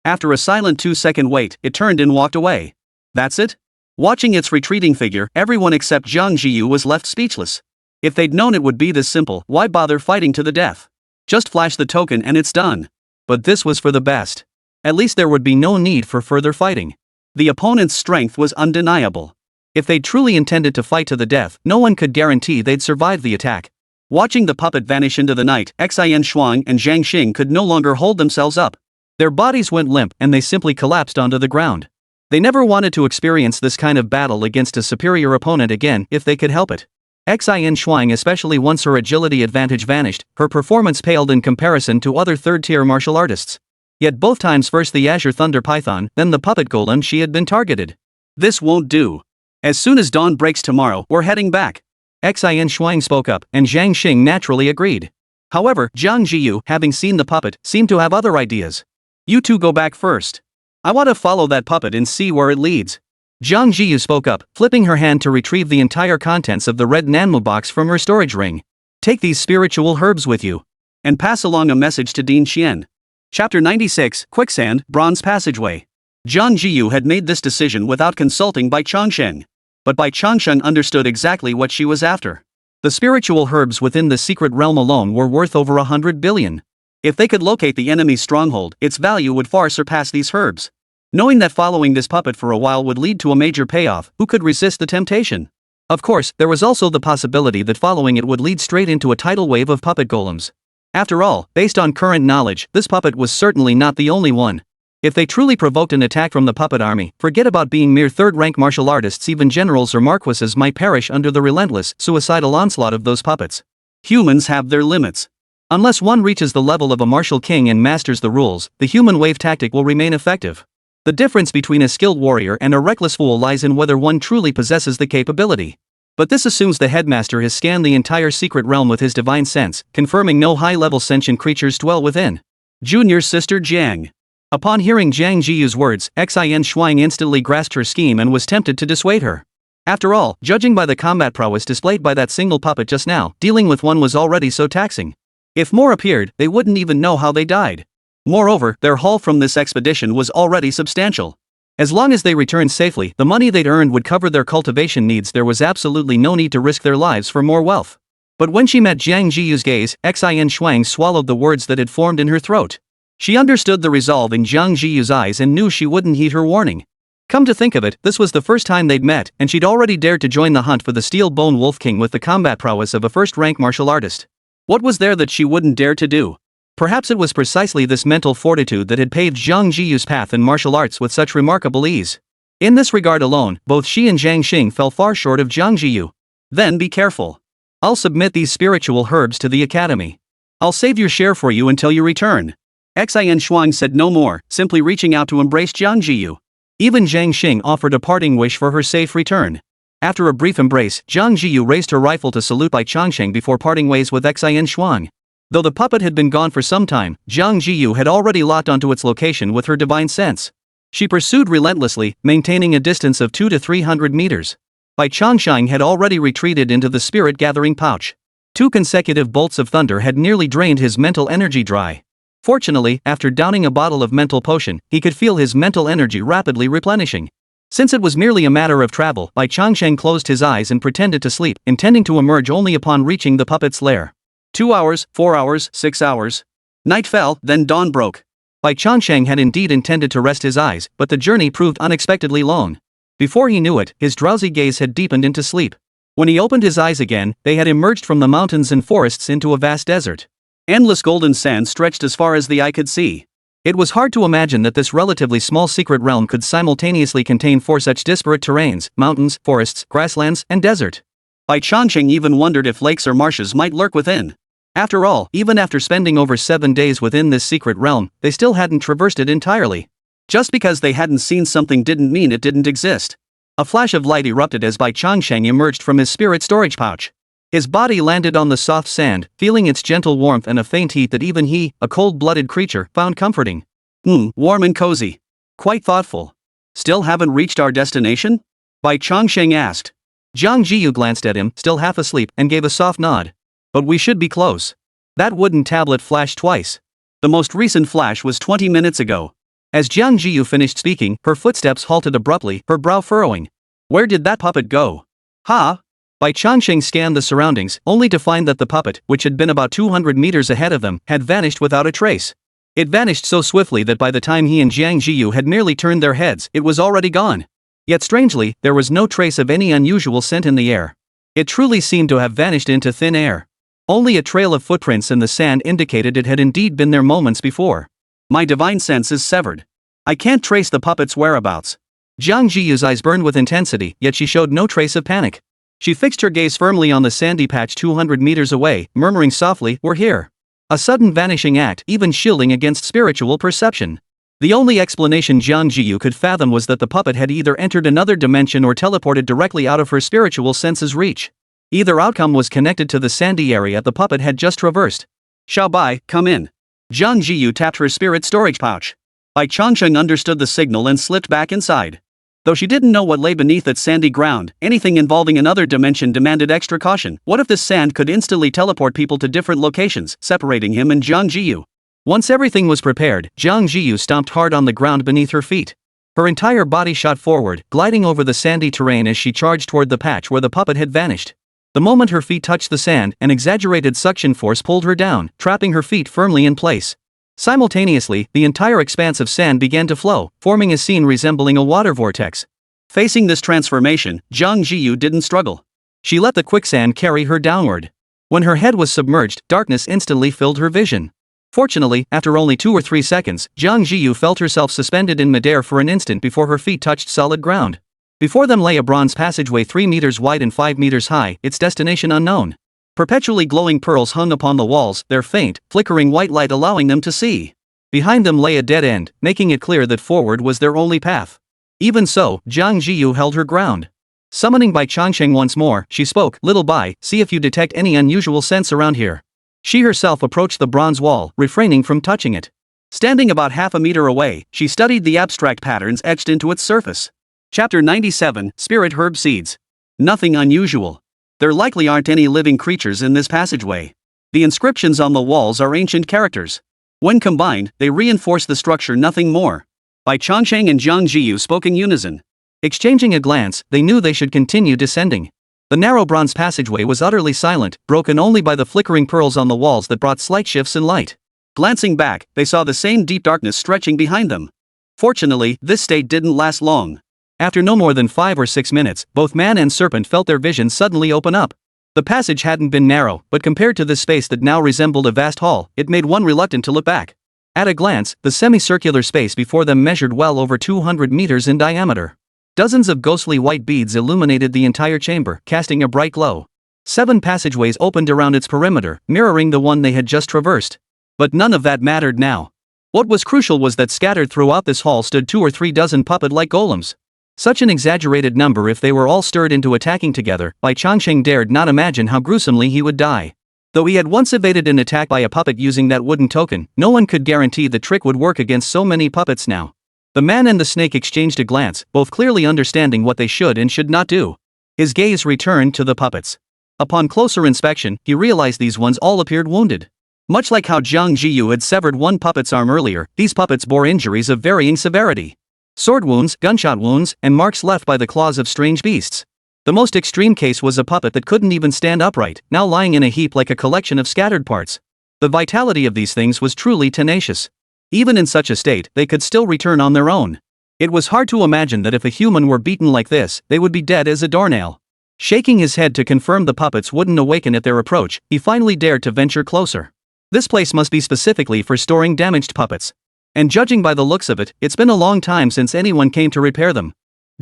After a silent 2-second wait, it turned and walked away. That's it? Watching its retreating figure, everyone except Jiang Zhiyu was left speechless. If they'd known it would be this simple, why bother fighting to the death? Just flash the token and it's done. But this was for the best. At least there would be no need for further fighting. The opponent's strength was undeniable. If they truly intended to fight to the death, no one could guarantee they'd survive the attack. Watching the puppet vanish into the night, Xian and Jiang Xing could no longer hold themselves up. Their bodies went limp and they simply collapsed onto the ground. They never wanted to experience this kind of battle against a superior opponent again if they could help it. Xian, especially once her agility advantage vanished, her performance paled in comparison to other third-tier martial artists. Yet both times, first the Azure Thunder Python, then the puppet golem, she had been targeted. This won't do. As soon as dawn breaks tomorrow, we're heading back. Xian spoke up, and Jiang Xing naturally agreed. However, Jiang Zhiyu, having seen the puppet, seemed to have other ideas. You two go back first. I want to follow that puppet and see where it leads. Jiang Zhiyu spoke up, flipping her hand to retrieve the entire contents of the red Nanmu box from her storage ring. Take these spiritual herbs with you. And pass along a message to Din Xian. Chapter 96, Quicksand, Bronze Passageway. Jiang Zhiyu had made this decision without consulting Bai Changsheng. But Bai Changsheng understood exactly what she was after. The spiritual herbs within the secret realm alone were worth over 100 billion. If they could locate the enemy's stronghold, its value would far surpass these herbs. Knowing that following this puppet for a while would lead to a major payoff, who could resist the temptation? Of course, there was also the possibility that following it would lead straight into a tidal wave of puppet golems. After all, based on current knowledge, this puppet was certainly not the only one. If they truly provoked an attack from the puppet army, forget about being mere third-rank martial artists, even generals or marquises might perish under the relentless, suicidal onslaught of those puppets. Humans have their limits. Unless one reaches the level of a martial king and masters the rules, the human wave tactic will remain effective. The difference between a skilled warrior and a reckless fool lies in whether one truly possesses the capability. But this assumes the headmaster has scanned the entire secret realm with his divine sense, confirming no high-level sentient creatures dwell within. Junior's sister Jiang. Upon hearing Jiang Zhiyu's words, Xin Shuang instantly grasped her scheme and was tempted to dissuade her. After all, judging by the combat prowess displayed by that single puppet just now, dealing with one was already so taxing. If more appeared, they wouldn't even know how they died. Moreover, their haul from this expedition was already substantial. As long as they returned safely, the money they'd earned would cover their cultivation needs. There was absolutely no need to risk their lives for more wealth. But when she met Jiang Zhiyu's gaze, Xin Shuang swallowed the words that had formed in her throat. She understood the resolve in Jiang Zhiyu's eyes and knew she wouldn't heed her warning. Come to think of it, this was the first time they'd met, and she'd already dared to join the hunt for the Steel Bone Wolf King with the combat prowess of a first-rank martial artist. What was there that she wouldn't dare to do? Perhaps it was precisely this mental fortitude that had paved Jiang Zhiyu's path in martial arts with such remarkable ease. In this regard alone, both she and Jiang Xing fell far short of Jiang Zhiyu. Then be careful. I'll submit these spiritual herbs to the academy. I'll save your share for you until you return. Xin Shuang said no more, simply reaching out to embrace Jiang Zhiyu. Even Jiang Xing offered a parting wish for her safe return. After a brief embrace, Jiang Zhiyu raised her rifle to salute Bai Changsheng before parting ways with Xin Shuang. Though the puppet had been gone for some time, Jiang Zhiyu had already locked onto its location with her divine sense. She pursued relentlessly, maintaining a distance of 200 to 300 meters. Bai Changsheng had already retreated into the spirit-gathering pouch. 2 consecutive bolts of thunder had nearly drained his mental energy dry. Fortunately, after downing a bottle of mental potion, he could feel his mental energy rapidly replenishing. Since it was merely a matter of travel, Bai Changsheng closed his eyes and pretended to sleep, intending to emerge only upon reaching the puppet's lair. 2 hours, 4 hours, 6 hours. Night fell, then dawn broke. Bai Changsheng had indeed intended to rest his eyes, but the journey proved unexpectedly long. Before he knew it, his drowsy gaze had deepened into sleep. When he opened his eyes again, they had emerged from the mountains and forests into a vast desert. Endless golden sand stretched as far as the eye could see. It was hard to imagine that this relatively small secret realm could simultaneously contain 4 such disparate terrains: mountains, forests, grasslands, and desert. Bai Changsheng even wondered if lakes or marshes might lurk within. After all, even after spending over 7 days within this secret realm, they still hadn't traversed it entirely. Just because they hadn't seen something didn't mean it didn't exist. A flash of light erupted as Bai Changsheng emerged from his spirit storage pouch. His body landed on the soft sand, feeling its gentle warmth and a faint heat that even he, a cold-blooded creature, found comforting. Warm and cozy. Quite thoughtful. Still haven't reached our destination? Bai Changsheng asked. Jiang Zhiyu glanced at him, still half asleep, and gave a soft nod. But we should be close. That wooden tablet flashed twice. The most recent flash was 20 minutes ago. As Jiang Zhiyu finished speaking, her footsteps halted abruptly, her brow furrowing. Where did that puppet go? Ha! Bai Changsheng scanned the surroundings, only to find that the puppet, which had been about 200 meters ahead of them, had vanished without a trace. It vanished so swiftly that by the time he and Jiang Zhiyu had merely turned their heads, it was already gone. Yet strangely, there was no trace of any unusual scent in the air. It truly seemed to have vanished into thin air. Only a trail of footprints in the sand indicated it had indeed been there moments before. My divine sense is severed. I can't trace the puppet's whereabouts. Jiang Zhiyu's eyes burned with intensity, yet she showed no trace of panic. She fixed her gaze firmly on the sandy patch 200 meters away, murmuring softly, "We're here." A sudden vanishing act, even shielding against spiritual perception. The only explanation Jiang Zhiyu could fathom was that the puppet had either entered another dimension or teleported directly out of her spiritual senses' reach. Either outcome was connected to the sandy area the puppet had just traversed. "Xiao Bai, come in." Jiang Zhiyu tapped her spirit storage pouch. Bai Changsheng understood the signal and slipped back inside. Though she didn't know what lay beneath its sandy ground, anything involving another dimension demanded extra caution. What if this sand could instantly teleport people to different locations, separating him and Jiang Zhiyu? Once everything was prepared, Jiang Zhiyu stomped hard on the ground beneath her feet. Her entire body shot forward, gliding over the sandy terrain as she charged toward the patch where the puppet had vanished. The moment her feet touched the sand, an exaggerated suction force pulled her down, trapping her feet firmly in place. Simultaneously, the entire expanse of sand began to flow, forming a scene resembling a water vortex. Facing this transformation, Jiang Zhiyu didn't struggle. She let the quicksand carry her downward. When her head was submerged, darkness instantly filled her vision. Fortunately, after only 2 or 3 seconds, Jiang Zhiyu felt herself suspended in midair for an instant before her feet touched solid ground. Before them lay a bronze passageway 3 meters wide and 5 meters high, its destination unknown. Perpetually glowing pearls hung upon the walls, their faint, flickering white light allowing them to see. Behind them lay a dead end, making it clear that forward was their only path. Even so, Jiang Zhiyu held her ground. Summoning Bai Changsheng once more, she spoke, "Little Bai, see if you detect any unusual scents around here." She herself approached the bronze wall, refraining from touching it. Standing about half a meter away, she studied the abstract patterns etched into its surface. Chapter 97, Spirit Herb Seeds. Nothing unusual. There likely aren't any living creatures in this passageway. The inscriptions on the walls are ancient characters. When combined, they reinforce the structure, nothing more. Bai Changsheng and Jiang Zhiyu spoke in unison. Exchanging a glance, they knew they should continue descending. The narrow bronze passageway was utterly silent, broken only by the flickering pearls on the walls that brought slight shifts in light. Glancing back, they saw the same deep darkness stretching behind them. Fortunately, this state didn't last long. After no more than 5 or 6 minutes, both man and serpent felt their vision suddenly open up. The passage hadn't been narrow, but compared to this space that now resembled a vast hall, it made one reluctant to look back. At a glance, the semicircular space before them measured well over 200 meters in diameter. Dozens of ghostly white beads illuminated the entire chamber, casting a bright glow. 7 passageways opened around its perimeter, mirroring the one they had just traversed. But none of that mattered now. What was crucial was that scattered throughout this hall stood 2 or 3 dozen puppet-like golems. Such an exaggerated number if they were all stirred into attacking together. Bai Changsheng dared not imagine how gruesomely he would die. Though he had once evaded an attack by a puppet using that wooden token, no one could guarantee the trick would work against so many puppets now. The man and the snake exchanged a glance, both clearly understanding what they should and should not do. His gaze returned to the puppets. Upon closer inspection, he realized these ones all appeared wounded. Much like how Jiang Zhiyu had severed one puppet's arm earlier, these puppets bore injuries of varying severity. Sword wounds, gunshot wounds, and marks left by the claws of strange beasts. The most extreme case was a puppet that couldn't even stand upright, now lying in a heap like a collection of scattered parts. The vitality of these things was truly tenacious. Even in such a state, they could still return on their own. It was hard to imagine that if a human were beaten like this, they would be dead as a doornail. Shaking his head to confirm the puppets wouldn't awaken at their approach, he finally dared to venture closer. This place must be specifically for storing damaged puppets. And judging by the looks of it, it's been a long time since anyone came to repair them.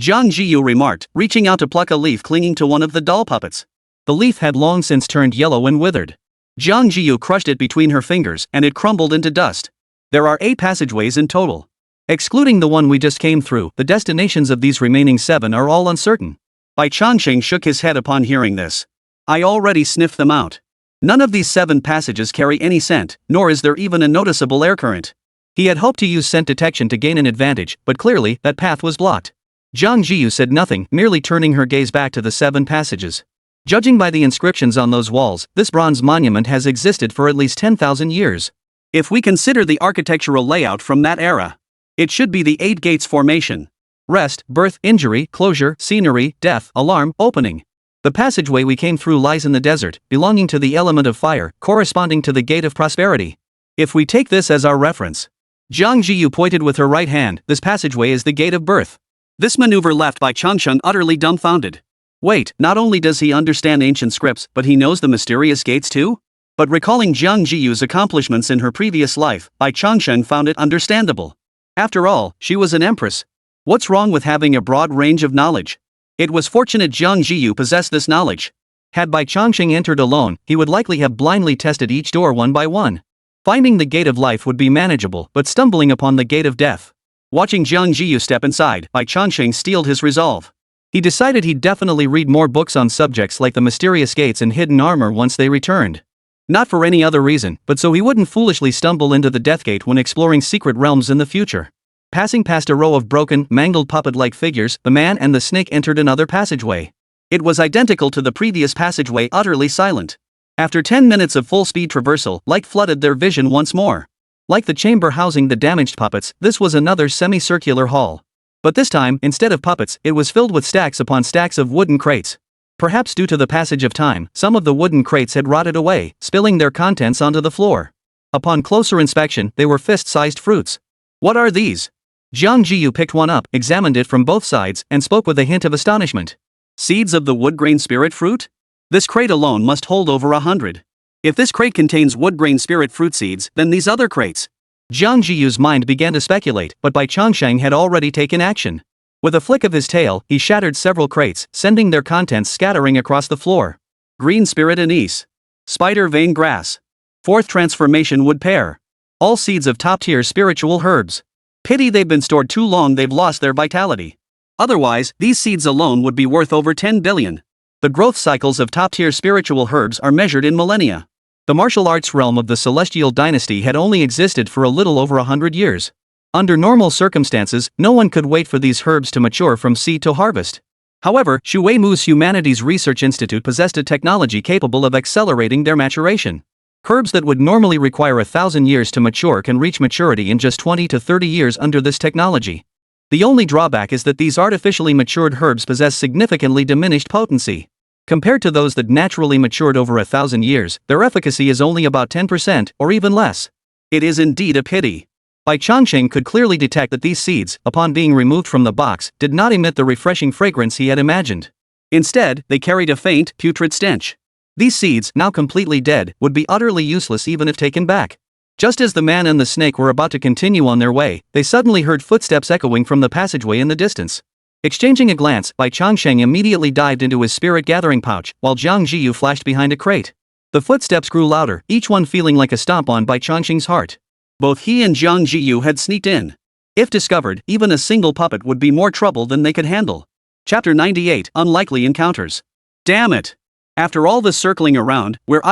Jiang Zhiyu remarked, reaching out to pluck a leaf clinging to one of the doll puppets. The leaf had long since turned yellow and withered. Jiang Zhiyu crushed it between her fingers and it crumbled into dust. There are 8 passageways in total. Excluding the one we just came through, the destinations of these remaining 7 are all uncertain. Bai Changsheng shook his head upon hearing this. I already sniffed them out. None of these 7 passages carry any scent, nor is there even a noticeable air current. He had hoped to use scent detection to gain an advantage, but clearly, that path was blocked. Jiang Zhiyu said nothing, merely turning her gaze back to the 7 passages. Judging by the inscriptions on those walls, this bronze monument has existed for at least 10,000 years. If we consider the architectural layout from that era, it should be the 8 gates formation. Rest, birth, injury, closure, scenery, death, alarm, opening. The passageway we came through lies in the desert, belonging to the element of fire, corresponding to the gate of prosperity. If we take this as our reference, Jiang Zhiyu pointed with her right hand, this passageway is the gate of birth. This maneuver left Bai Changsheng utterly dumbfounded. Wait, not only does he understand ancient scripts, but he knows the mysterious gates too? But recalling Jiang Zhiyu's accomplishments in her previous life, Bai Changsheng found it understandable. After all, she was an empress. What's wrong with having a broad range of knowledge? It was fortunate Jiang Zhiyu possessed this knowledge. Had Bai Changsheng entered alone, he would likely have blindly tested each door one by one. Finding the gate of life would be manageable, but stumbling upon the gate of death. Watching Jiang Zhiyu step inside, Bai Changsheng steeled his resolve. He decided he'd definitely read more books on subjects like the mysterious gates and hidden armor once they returned. Not for any other reason, but so he wouldn't foolishly stumble into the death gate when exploring secret realms in the future. Passing past a row of broken, mangled puppet-like figures, the man and the snake entered another passageway. It was identical to the previous passageway, utterly silent. After 10 minutes of full-speed traversal, light flooded their vision once more. Like the chamber housing the damaged puppets, this was another semicircular hall. But this time, instead of puppets, it was filled with stacks upon stacks of wooden crates. Perhaps due to the passage of time, some of the wooden crates had rotted away, spilling their contents onto the floor. Upon closer inspection, they were fist-sized fruits. What are these? Jiang Zhiyu picked one up, examined it from both sides, and spoke with a hint of astonishment. Seeds of the wood-grain spirit fruit? This crate alone must hold over 100. If this crate contains wood-grain spirit fruit seeds, then these other crates. Jiang Zhiyu's mind began to speculate, but Bai Changsheng had already taken action. With a flick of his tail, he shattered several crates, sending their contents scattering across the floor. Green spirit anise. spider vein grass. Fourth transformation wood pear. All seeds of top-tier spiritual herbs. Pity they've been stored too long, they've lost their vitality. Otherwise, these seeds alone would be worth over 10 billion. The growth cycles of top-tier spiritual herbs are measured in millennia. The martial arts realm of the Celestial Dynasty had only existed for a little over 100 years. Under normal circumstances, no one could wait for these herbs to mature from seed to harvest. However, Shui Mu's Humanities Research Institute possessed a technology capable of accelerating their maturation. Herbs that would normally require 1,000 years to mature can reach maturity in just 20 to 30 years under this technology. The only drawback is that these artificially matured herbs possess significantly diminished potency. Compared to those that naturally matured over 1,000 years, their efficacy is only about 10% or even less. It is indeed a pity. Bai Changsheng could clearly detect that these seeds, upon being removed from the box, did not emit the refreshing fragrance he had imagined. Instead, they carried a faint, putrid stench. These seeds, now completely dead, would be utterly useless even if taken back. Just as the man and the snake were about to continue on their way, they suddenly heard footsteps echoing from the passageway in the distance. Exchanging a glance, Bai Changsheng immediately dived into his spirit-gathering pouch, while Jiang Zhiyu flashed behind a crate. The footsteps grew louder, each one feeling like a stomp on Bai Changsheng's heart. Both he and Jiang Zhiyu had sneaked in. If discovered, even a single puppet would be more trouble than they could handle. Chapter 98, Unlikely Encounters. Damn it! After all this circling around, we're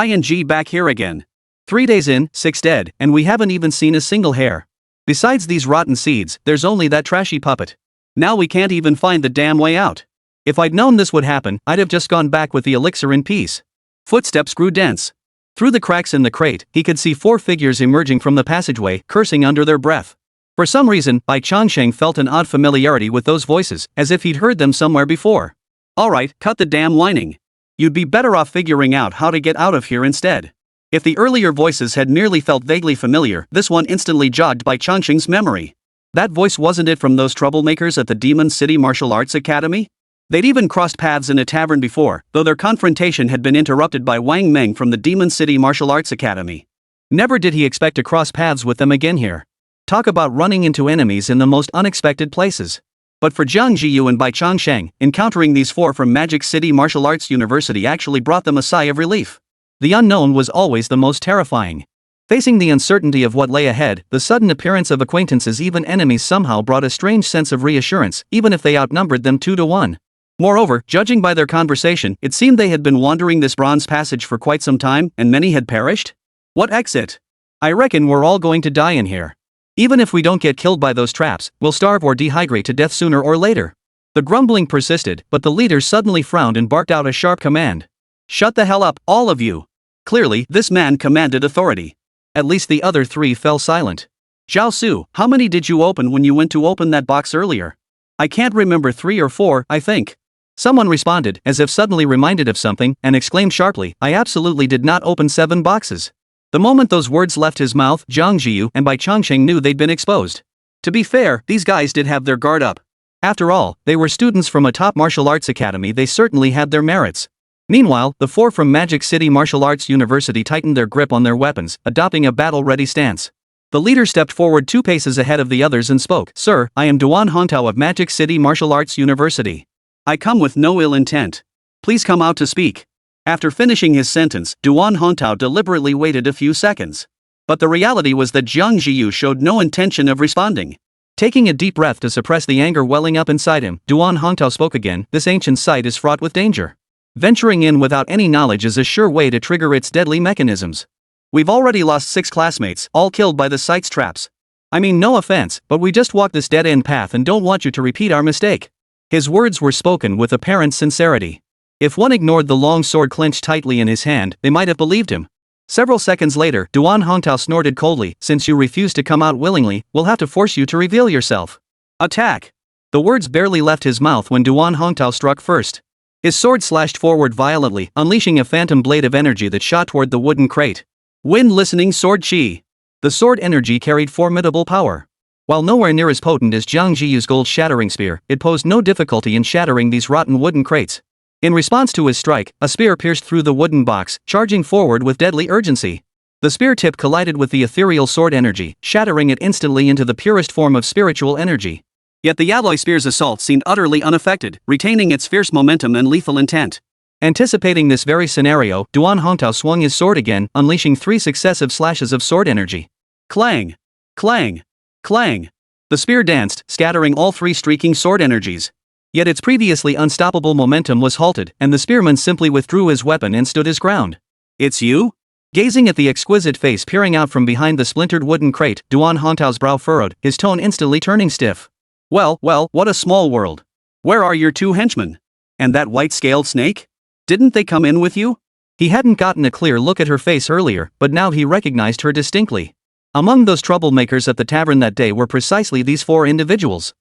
back here again. 3 days in, 6 dead, and we haven't even seen a single hair. Besides these rotten seeds, there's only that trashy puppet. Now we can't even find the damn way out. If I'd known this would happen, I'd have just gone back with the elixir in peace. Footsteps grew dense. Through the cracks in the crate, he could see 4 figures emerging from the passageway, cursing under their breath. For some reason, Bai Changsheng felt an odd familiarity with those voices, as if he'd heard them somewhere before. Alright, cut the damn whining. You'd be better off figuring out how to get out of here instead. If the earlier voices had merely felt vaguely familiar, this one instantly jogged Bai Changsheng's memory. That voice, wasn't it from those troublemakers at the Demon City Martial Arts Academy? They'd even crossed paths in a tavern before, though their confrontation had been interrupted by Wang Meng from the Demon City Martial Arts Academy. Never did he expect to cross paths with them again here. Talk about running into enemies in the most unexpected places. But for Jiang Zhiyu and Bai Changsheng, encountering these 4 from Magic City Martial Arts University actually brought them a sigh of relief. The unknown was always the most terrifying. Facing the uncertainty of what lay ahead, the sudden appearance of acquaintances, even enemies, somehow brought a strange sense of reassurance, even if they outnumbered them 2 to 1. Moreover, judging by their conversation, it seemed they had been wandering this bronze passage for quite some time, and many had perished? What exit? I reckon we're all going to die in here. Even if we don't get killed by those traps, we'll starve or dehydrate to death sooner or later. The grumbling persisted, but the leader suddenly frowned and barked out a sharp command. Shut the hell up, all of you. Clearly, this man commanded authority. At least the other 3 fell silent. Zhao Su, how many did you open when you went to open that box earlier? I can't remember, 3 or 4, I think. Someone responded, as if suddenly reminded of something, and exclaimed sharply, I absolutely did not open 7 boxes. The moment those words left his mouth, Jiang Zhiyu and Bai Changsheng knew they'd been exposed. To be fair, these guys did have their guard up. After all, they were students from a top martial arts academy, they certainly had their merits. Meanwhile, the 4 from Magic City Martial Arts University tightened their grip on their weapons, adopting a battle-ready stance. The leader stepped forward 2 paces ahead of the others and spoke, Sir, I am Duan Hongtao of Magic City Martial Arts University. I come with no ill intent. Please come out to speak. After finishing his sentence, Duan Hongtao deliberately waited a few seconds. But the reality was that Jiang Zhiyu showed no intention of responding. Taking a deep breath to suppress the anger welling up inside him, Duan Hongtao spoke again, this ancient site is fraught with danger. Venturing in without any knowledge is a sure way to trigger its deadly mechanisms. We've already lost 6 classmates, all killed by the site's traps. I mean, no offense, but we just walked this dead-end path and don't want you to repeat our mistake. His words were spoken with apparent sincerity. If one ignored the long sword clenched tightly in his hand, they might have believed him. Several seconds later, Duan Hongtao snorted coldly, since you refuse to come out willingly, we'll have to force you to reveal yourself. Attack! The words barely left his mouth when Duan Hongtao struck first. His sword slashed forward violently, unleashing a phantom blade of energy that shot toward the wooden crate. Wind listening sword chi. The sword energy carried formidable power. While nowhere near as potent as Jiang Zhiyu's gold shattering spear, it posed no difficulty in shattering these rotten wooden crates. In response to his strike, a spear pierced through the wooden box, charging forward with deadly urgency. The spear tip collided with the ethereal sword energy, shattering it instantly into the purest form of spiritual energy. Yet the alloy spear's assault seemed utterly unaffected, retaining its fierce momentum and lethal intent. Anticipating this very scenario, Duan Hongtao swung his sword again, unleashing 3 successive slashes of sword energy. Clang! Clang! Clang! The spear danced, scattering all 3 streaking sword energies. Yet its previously unstoppable momentum was halted, and the spearman simply withdrew his weapon and stood his ground. It's you? Gazing at the exquisite face peering out from behind the splintered wooden crate, Duan Hongtao's brow furrowed, his tone instantly turning stiff. Well, what a small world. Where are your 2 henchmen? And that white-scaled snake? Didn't they come in with you? He hadn't gotten a clear look at her face earlier, but now he recognized her distinctly. Among those troublemakers at the tavern that day were precisely these 4 individuals.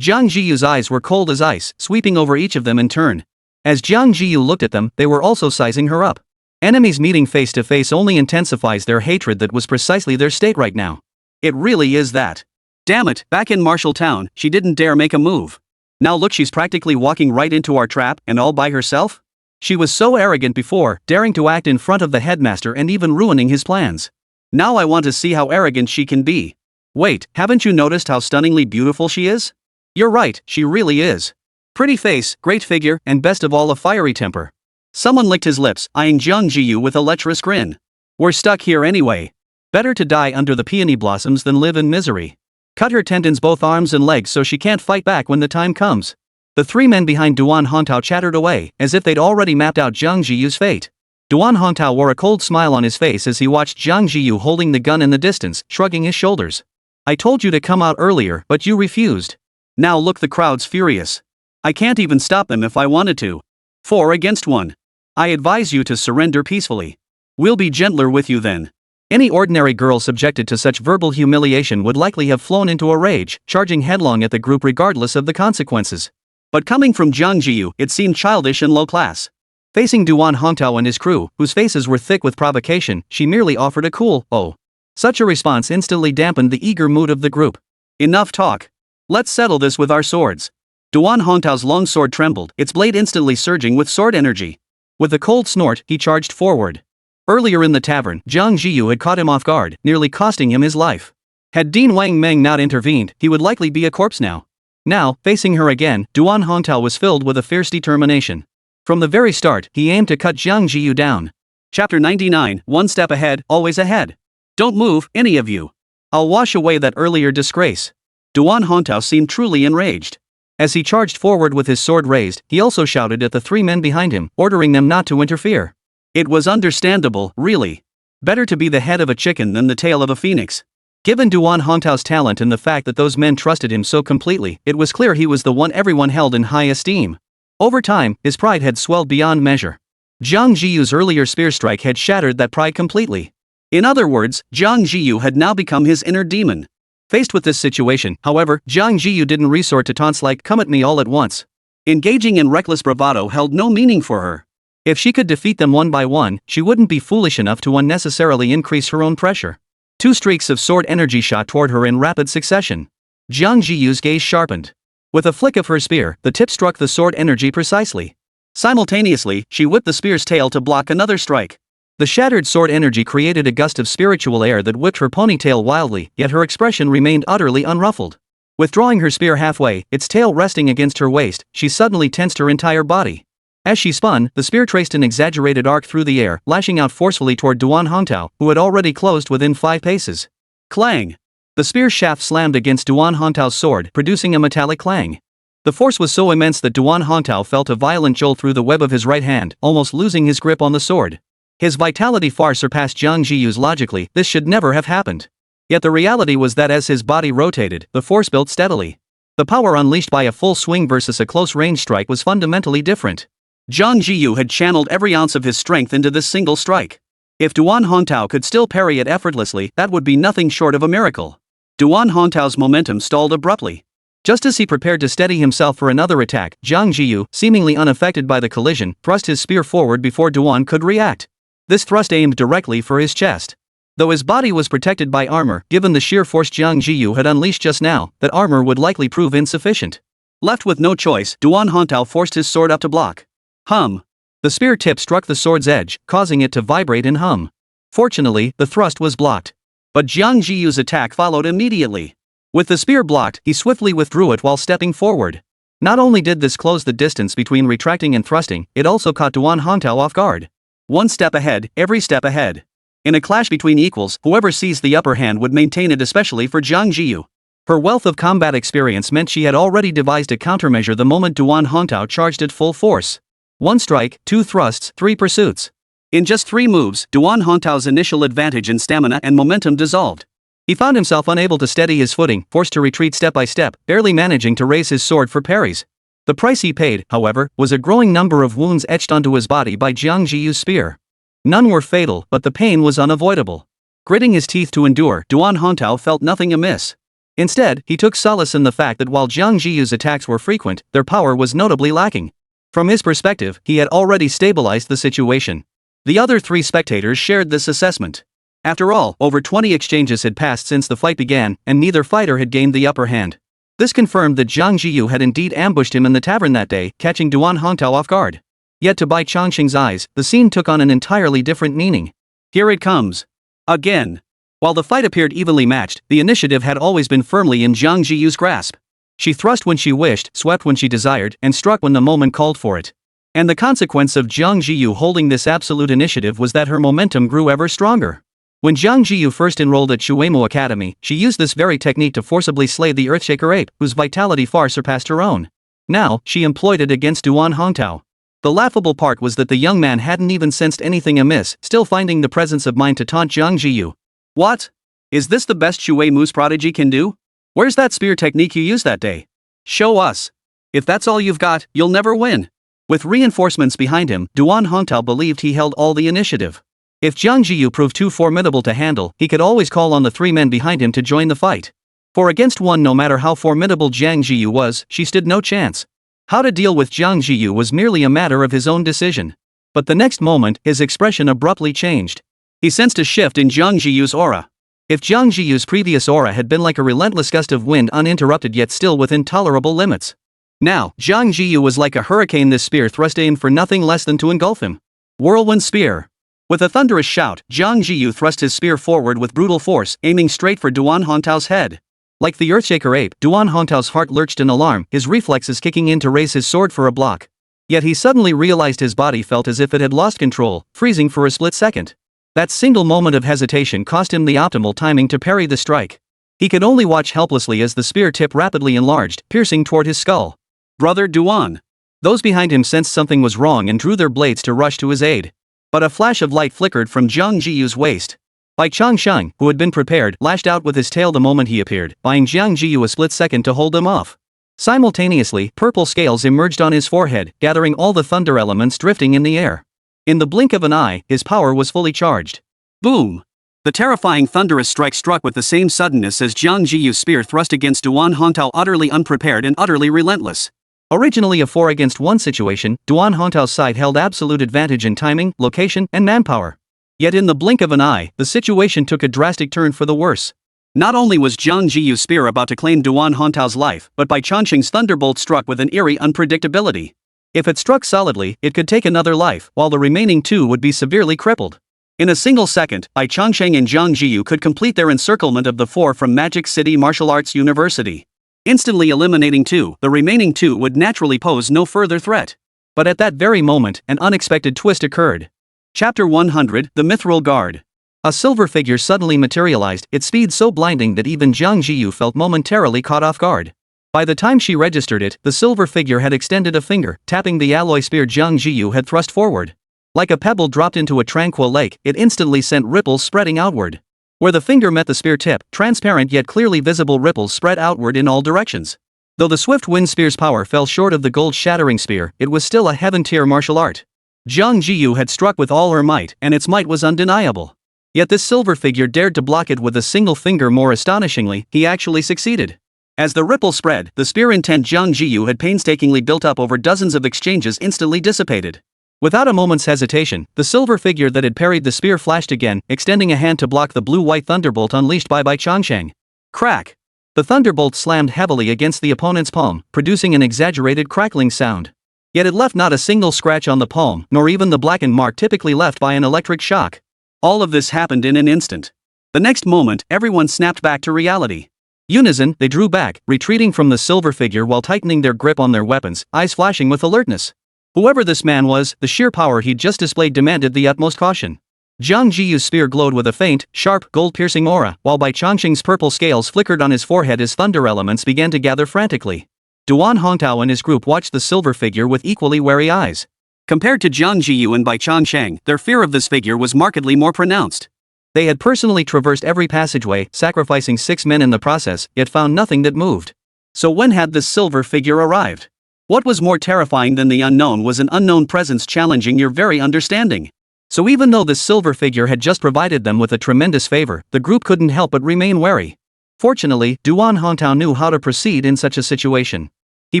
Jiang Zhiyu's eyes were cold as ice, sweeping over each of them in turn. As Jiang Zhiyu looked at them, they were also sizing her up. Enemies meeting face to face only intensifies their hatred. That was precisely their state right now. It really is that. Damn it, back in Marshall Town, she didn't dare make a move. Now look, she's practically walking right into our trap, and all by herself? She was so arrogant before, daring to act in front of the headmaster and even ruining his plans. Now I want to see how arrogant she can be. Wait, haven't you noticed how stunningly beautiful she is? You're right, she really is. Pretty face, great figure, and best of all a fiery temper. Someone licked his lips, eyeing Jiang Zhiyu with a lecherous grin. We're stuck here anyway. Better to die under the peony blossoms than live in misery. Cut her tendons both arms and legs so she can't fight back when the time comes. The 3 men behind Duan Hongtao chattered away, as if they'd already mapped out Jiang Zhiyu's fate. Duan Hongtao wore a cold smile on his face as he watched Jiang Zhiyu holding the gun in the distance, shrugging his shoulders. I told you to come out earlier, but you refused. Now look, the crowd's furious. I can't even stop them if I wanted to. 4 against 1. I advise you to surrender peacefully. We'll be gentler with you then. Any ordinary girl subjected to such verbal humiliation would likely have flown into a rage, charging headlong at the group regardless of the consequences. But coming from Jiang Zhiyu, it seemed childish and low class. Facing Duan Hongtao and his crew, whose faces were thick with provocation, she merely offered a cool, "Oh." Such a response instantly dampened the eager mood of the group. Enough talk. Let's settle this with our swords. Duan Hongtao's long sword trembled, its blade instantly surging with sword energy. With a cold snort, he charged forward. Earlier in the tavern, Jiang Zhiyu had caught him off guard, nearly costing him his life. Had Dean Wang Meng not intervened, he would likely be a corpse now. Now, facing her again, Duan Hongtao was filled with a fierce determination. From the very start, he aimed to cut Jiang Zhiyu down. Chapter 99, 1 step ahead, always ahead. Don't move, any of you. I'll wash away that earlier disgrace. Duan Hongtao seemed truly enraged. As he charged forward with his sword raised, he also shouted at the 3 men behind him, ordering them not to interfere. It was understandable, really. Better to be the head of a chicken than the tail of a phoenix. Given Duan Hongtao's talent and the fact that those men trusted him so completely, it was clear he was the one everyone held in high esteem. Over time, his pride had swelled beyond measure. Jiang Zhiyu's earlier spear strike had shattered that pride completely. In other words, Jiang Zhiyu had now become his inner demon. Faced with this situation, however, Jiang Zhiyu didn't resort to taunts like "come at me all at once." Engaging in reckless bravado held no meaning for her. If she could defeat them one by one, she wouldn't be foolish enough to unnecessarily increase her own pressure. 2 streaks of sword energy shot toward her in rapid succession. Jiang Zhiyu's gaze sharpened. With a flick of her spear, the tip struck the sword energy precisely. Simultaneously, she whipped the spear's tail to block another strike. The shattered sword energy created a gust of spiritual air that whipped her ponytail wildly, yet her expression remained utterly unruffled. Withdrawing her spear halfway, its tail resting against her waist, she suddenly tensed her entire body. As she spun, the spear traced an exaggerated arc through the air, lashing out forcefully toward Duan Hongtao, who had already closed within 5 paces. Clang! The spear shaft slammed against Duan Hongtao's sword, producing a metallic clang. The force was so immense that Duan Hongtao felt a violent jolt through the web of his right hand, almost losing his grip on the sword. His vitality far surpassed Jiang Zhiyu's. Logically, this should never have happened. Yet the reality was that as his body rotated, the force built steadily. The power unleashed by a full swing versus a close-range strike was fundamentally different. Jiang Zhiyu had channeled every ounce of his strength into this single strike. If Duan Hongtao could still parry it effortlessly, that would be nothing short of a miracle. Duan Hongtao's momentum stalled abruptly. Just as he prepared to steady himself for another attack, Jiang Zhiyu, seemingly unaffected by the collision, thrust his spear forward before Duan could react. This thrust aimed directly for his chest. Though his body was protected by armor, given the sheer force Jiang Zhiyu had unleashed just now, that armor would likely prove insufficient. Left with no choice, Duan Hongtao forced his sword up to block. Hum. The spear tip struck the sword's edge, causing it to vibrate and hum. Fortunately, the thrust was blocked. But Jiang Zhiyu's attack followed immediately. With the spear blocked, he swiftly withdrew it while stepping forward. Not only did this close the distance between retracting and thrusting, it also caught Duan Hongtao off guard. One step ahead, every step ahead. In a clash between equals, whoever seized the upper hand would maintain it, especially for Jiang Zhiyu. Her wealth of combat experience meant she had already devised a countermeasure the moment Duan Hongtao charged at full force. 1 strike, 2 thrusts, 3 pursuits. In just 3 moves, Duan Hongtao's initial advantage in stamina and momentum dissolved. He found himself unable to steady his footing, forced to retreat step by step, barely managing to raise his sword for parries. The price he paid, however, was a growing number of wounds etched onto his body by Jiang Zhiyu's spear. None were fatal, but the pain was unavoidable. Gritting his teeth to endure, Duan Hongtao felt nothing amiss. Instead, he took solace in the fact that while Jiang Zhiyu's attacks were frequent, their power was notably lacking. From his perspective, he had already stabilized the situation. The other 3 spectators shared this assessment. After all, over 20 exchanges had passed since the fight began, and neither fighter had gained the upper hand. This confirmed that Jiang Zhiyu had indeed ambushed him in the tavern that day, catching Duan Hongtao off guard. Yet to Bai Changsheng's eyes, the scene took on an entirely different meaning. Here it comes. Again. While the fight appeared evenly matched, the initiative had always been firmly in Jiang Zhiyu's grasp. She thrust when she wished, swept when she desired, and struck when the moment called for it. And the consequence of Jiang Zhiyu holding this absolute initiative was that her momentum grew ever stronger. When Jiang Zhiyu first enrolled at Shuemu Academy, she used this very technique to forcibly slay the Earthshaker ape, whose vitality far surpassed her own. Now, she employed it against Duan Hongtao. The laughable part was that the young man hadn't even sensed anything amiss, still finding the presence of mind to taunt Jiang Zhiyu. What? Is this the best Shuemu's prodigy can do? Where's that spear technique you used that day? Show us. If that's all you've got, you'll never win. With reinforcements behind him, Duan Hongtao believed he held all the initiative. If Jiang Zhiyu proved too formidable to handle, he could always call on the 3 men behind him to join the fight. For against one, no matter how formidable Jiang Zhiyu was, she stood no chance. How to deal with Jiang Zhiyu was merely a matter of his own decision. But the next moment, his expression abruptly changed. He sensed a shift in Jiang Zhiyu's aura. If Jiang Zhiyu's previous aura had been like a relentless gust of wind, uninterrupted yet still within tolerable limits, now, Jiang Zhiyu was like a hurricane this spear thrust in for nothing less than to engulf him. Whirlwind spear. With a thunderous shout, Jiang Zhiyu thrust his spear forward with brutal force, aiming straight for Duan Hongtao's head. Like the Earthshaker ape, Duan Hongtao's heart lurched in alarm, his reflexes kicking in to raise his sword for a block. Yet he suddenly realized his body felt as if it had lost control, freezing for a split second. That single moment of hesitation cost him the optimal timing to parry the strike. He could only watch helplessly as the spear tip rapidly enlarged, piercing toward his skull. Brother Duan. Those behind him sensed something was wrong and drew their blades to rush to his aid. But a flash of light flickered from Jiang Zhiyu's waist. Bai Changsheng, who had been prepared, lashed out with his tail the moment he appeared, buying Jiang Zhiyu a split second to hold him off. Simultaneously, purple scales emerged on his forehead, gathering all the thunder elements drifting in the air. In the blink of an eye, his power was fully charged. Boom! The terrifying thunderous strike struck with the same suddenness as Jiang Zhiyu's spear thrust against Duan Hongtao, utterly unprepared and utterly relentless. Originally a 4 against 1 situation, Duan Hongtao's side held absolute advantage in timing, location, and manpower. Yet in the blink of an eye, the situation took a drastic turn for the worse. Not only was Jiang Zhiyu's spear about to claim Duan Hongtao's life, but Bai Changsheng's thunderbolt struck with an eerie unpredictability. If it struck solidly, it could take another life, while the remaining 2 would be severely crippled. In a single second, Bai Changsheng and Jiang Zhiyu could complete their encirclement of the 4 from Magic City Martial Arts University. Instantly eliminating 2, the remaining 2 would naturally pose no further threat. But at that very moment, an unexpected twist occurred. Chapter 100, The Mithril Guard. A silver figure suddenly materialized, its speed so blinding that even Jiang Zhiyu felt momentarily caught off guard. By the time she registered it, the silver figure had extended a finger, tapping the alloy spear Jiang Zhiyu had thrust forward. Like a pebble dropped into a tranquil lake, it instantly sent ripples spreading outward. Where the finger met the spear tip, transparent yet clearly visible ripples spread outward in all directions. Though the swift wind spear's power fell short of the gold-shattering spear, it was still a heaven-tier martial art. Jiang Zhiyu had struck with all her might, and its might was undeniable. Yet this silver figure dared to block it with a single finger. More astonishingly, he actually succeeded. As the ripple spread, the spear intent Jiang Zhiyu had painstakingly built up over dozens of exchanges instantly dissipated. Without a moment's hesitation, the silver figure that had parried the spear flashed again, extending a hand to block the blue-white thunderbolt unleashed by Bai Changsheng. Crack! The thunderbolt slammed heavily against the opponent's palm, producing an exaggerated crackling sound. Yet it left not a single scratch on the palm, nor even the blackened mark typically left by an electric shock. All of this happened in an instant. The next moment, everyone snapped back to reality. Unison, they drew back, retreating from the silver figure while tightening their grip on their weapons, eyes flashing with alertness. Whoever this man was, the sheer power he'd just displayed demanded the utmost caution. Jiang Zhiyu's spear glowed with a faint, sharp, gold-piercing aura, while Bai Changsheng's purple scales flickered on his forehead as thunder elements began to gather frantically. Duan Hongtao and his group watched the silver figure with equally wary eyes. Compared to Jiang Zhiyu and Bai Changsheng, their fear of this figure was markedly more pronounced. They had personally traversed every passageway, sacrificing 6 men in the process, yet found nothing that moved. So when had this silver figure arrived? What was more terrifying than the unknown was an unknown presence challenging your very understanding. So even though this silver figure had just provided them with a tremendous favor, the group couldn't help but remain wary. Fortunately, Duan Hongtao knew how to proceed in such a situation. He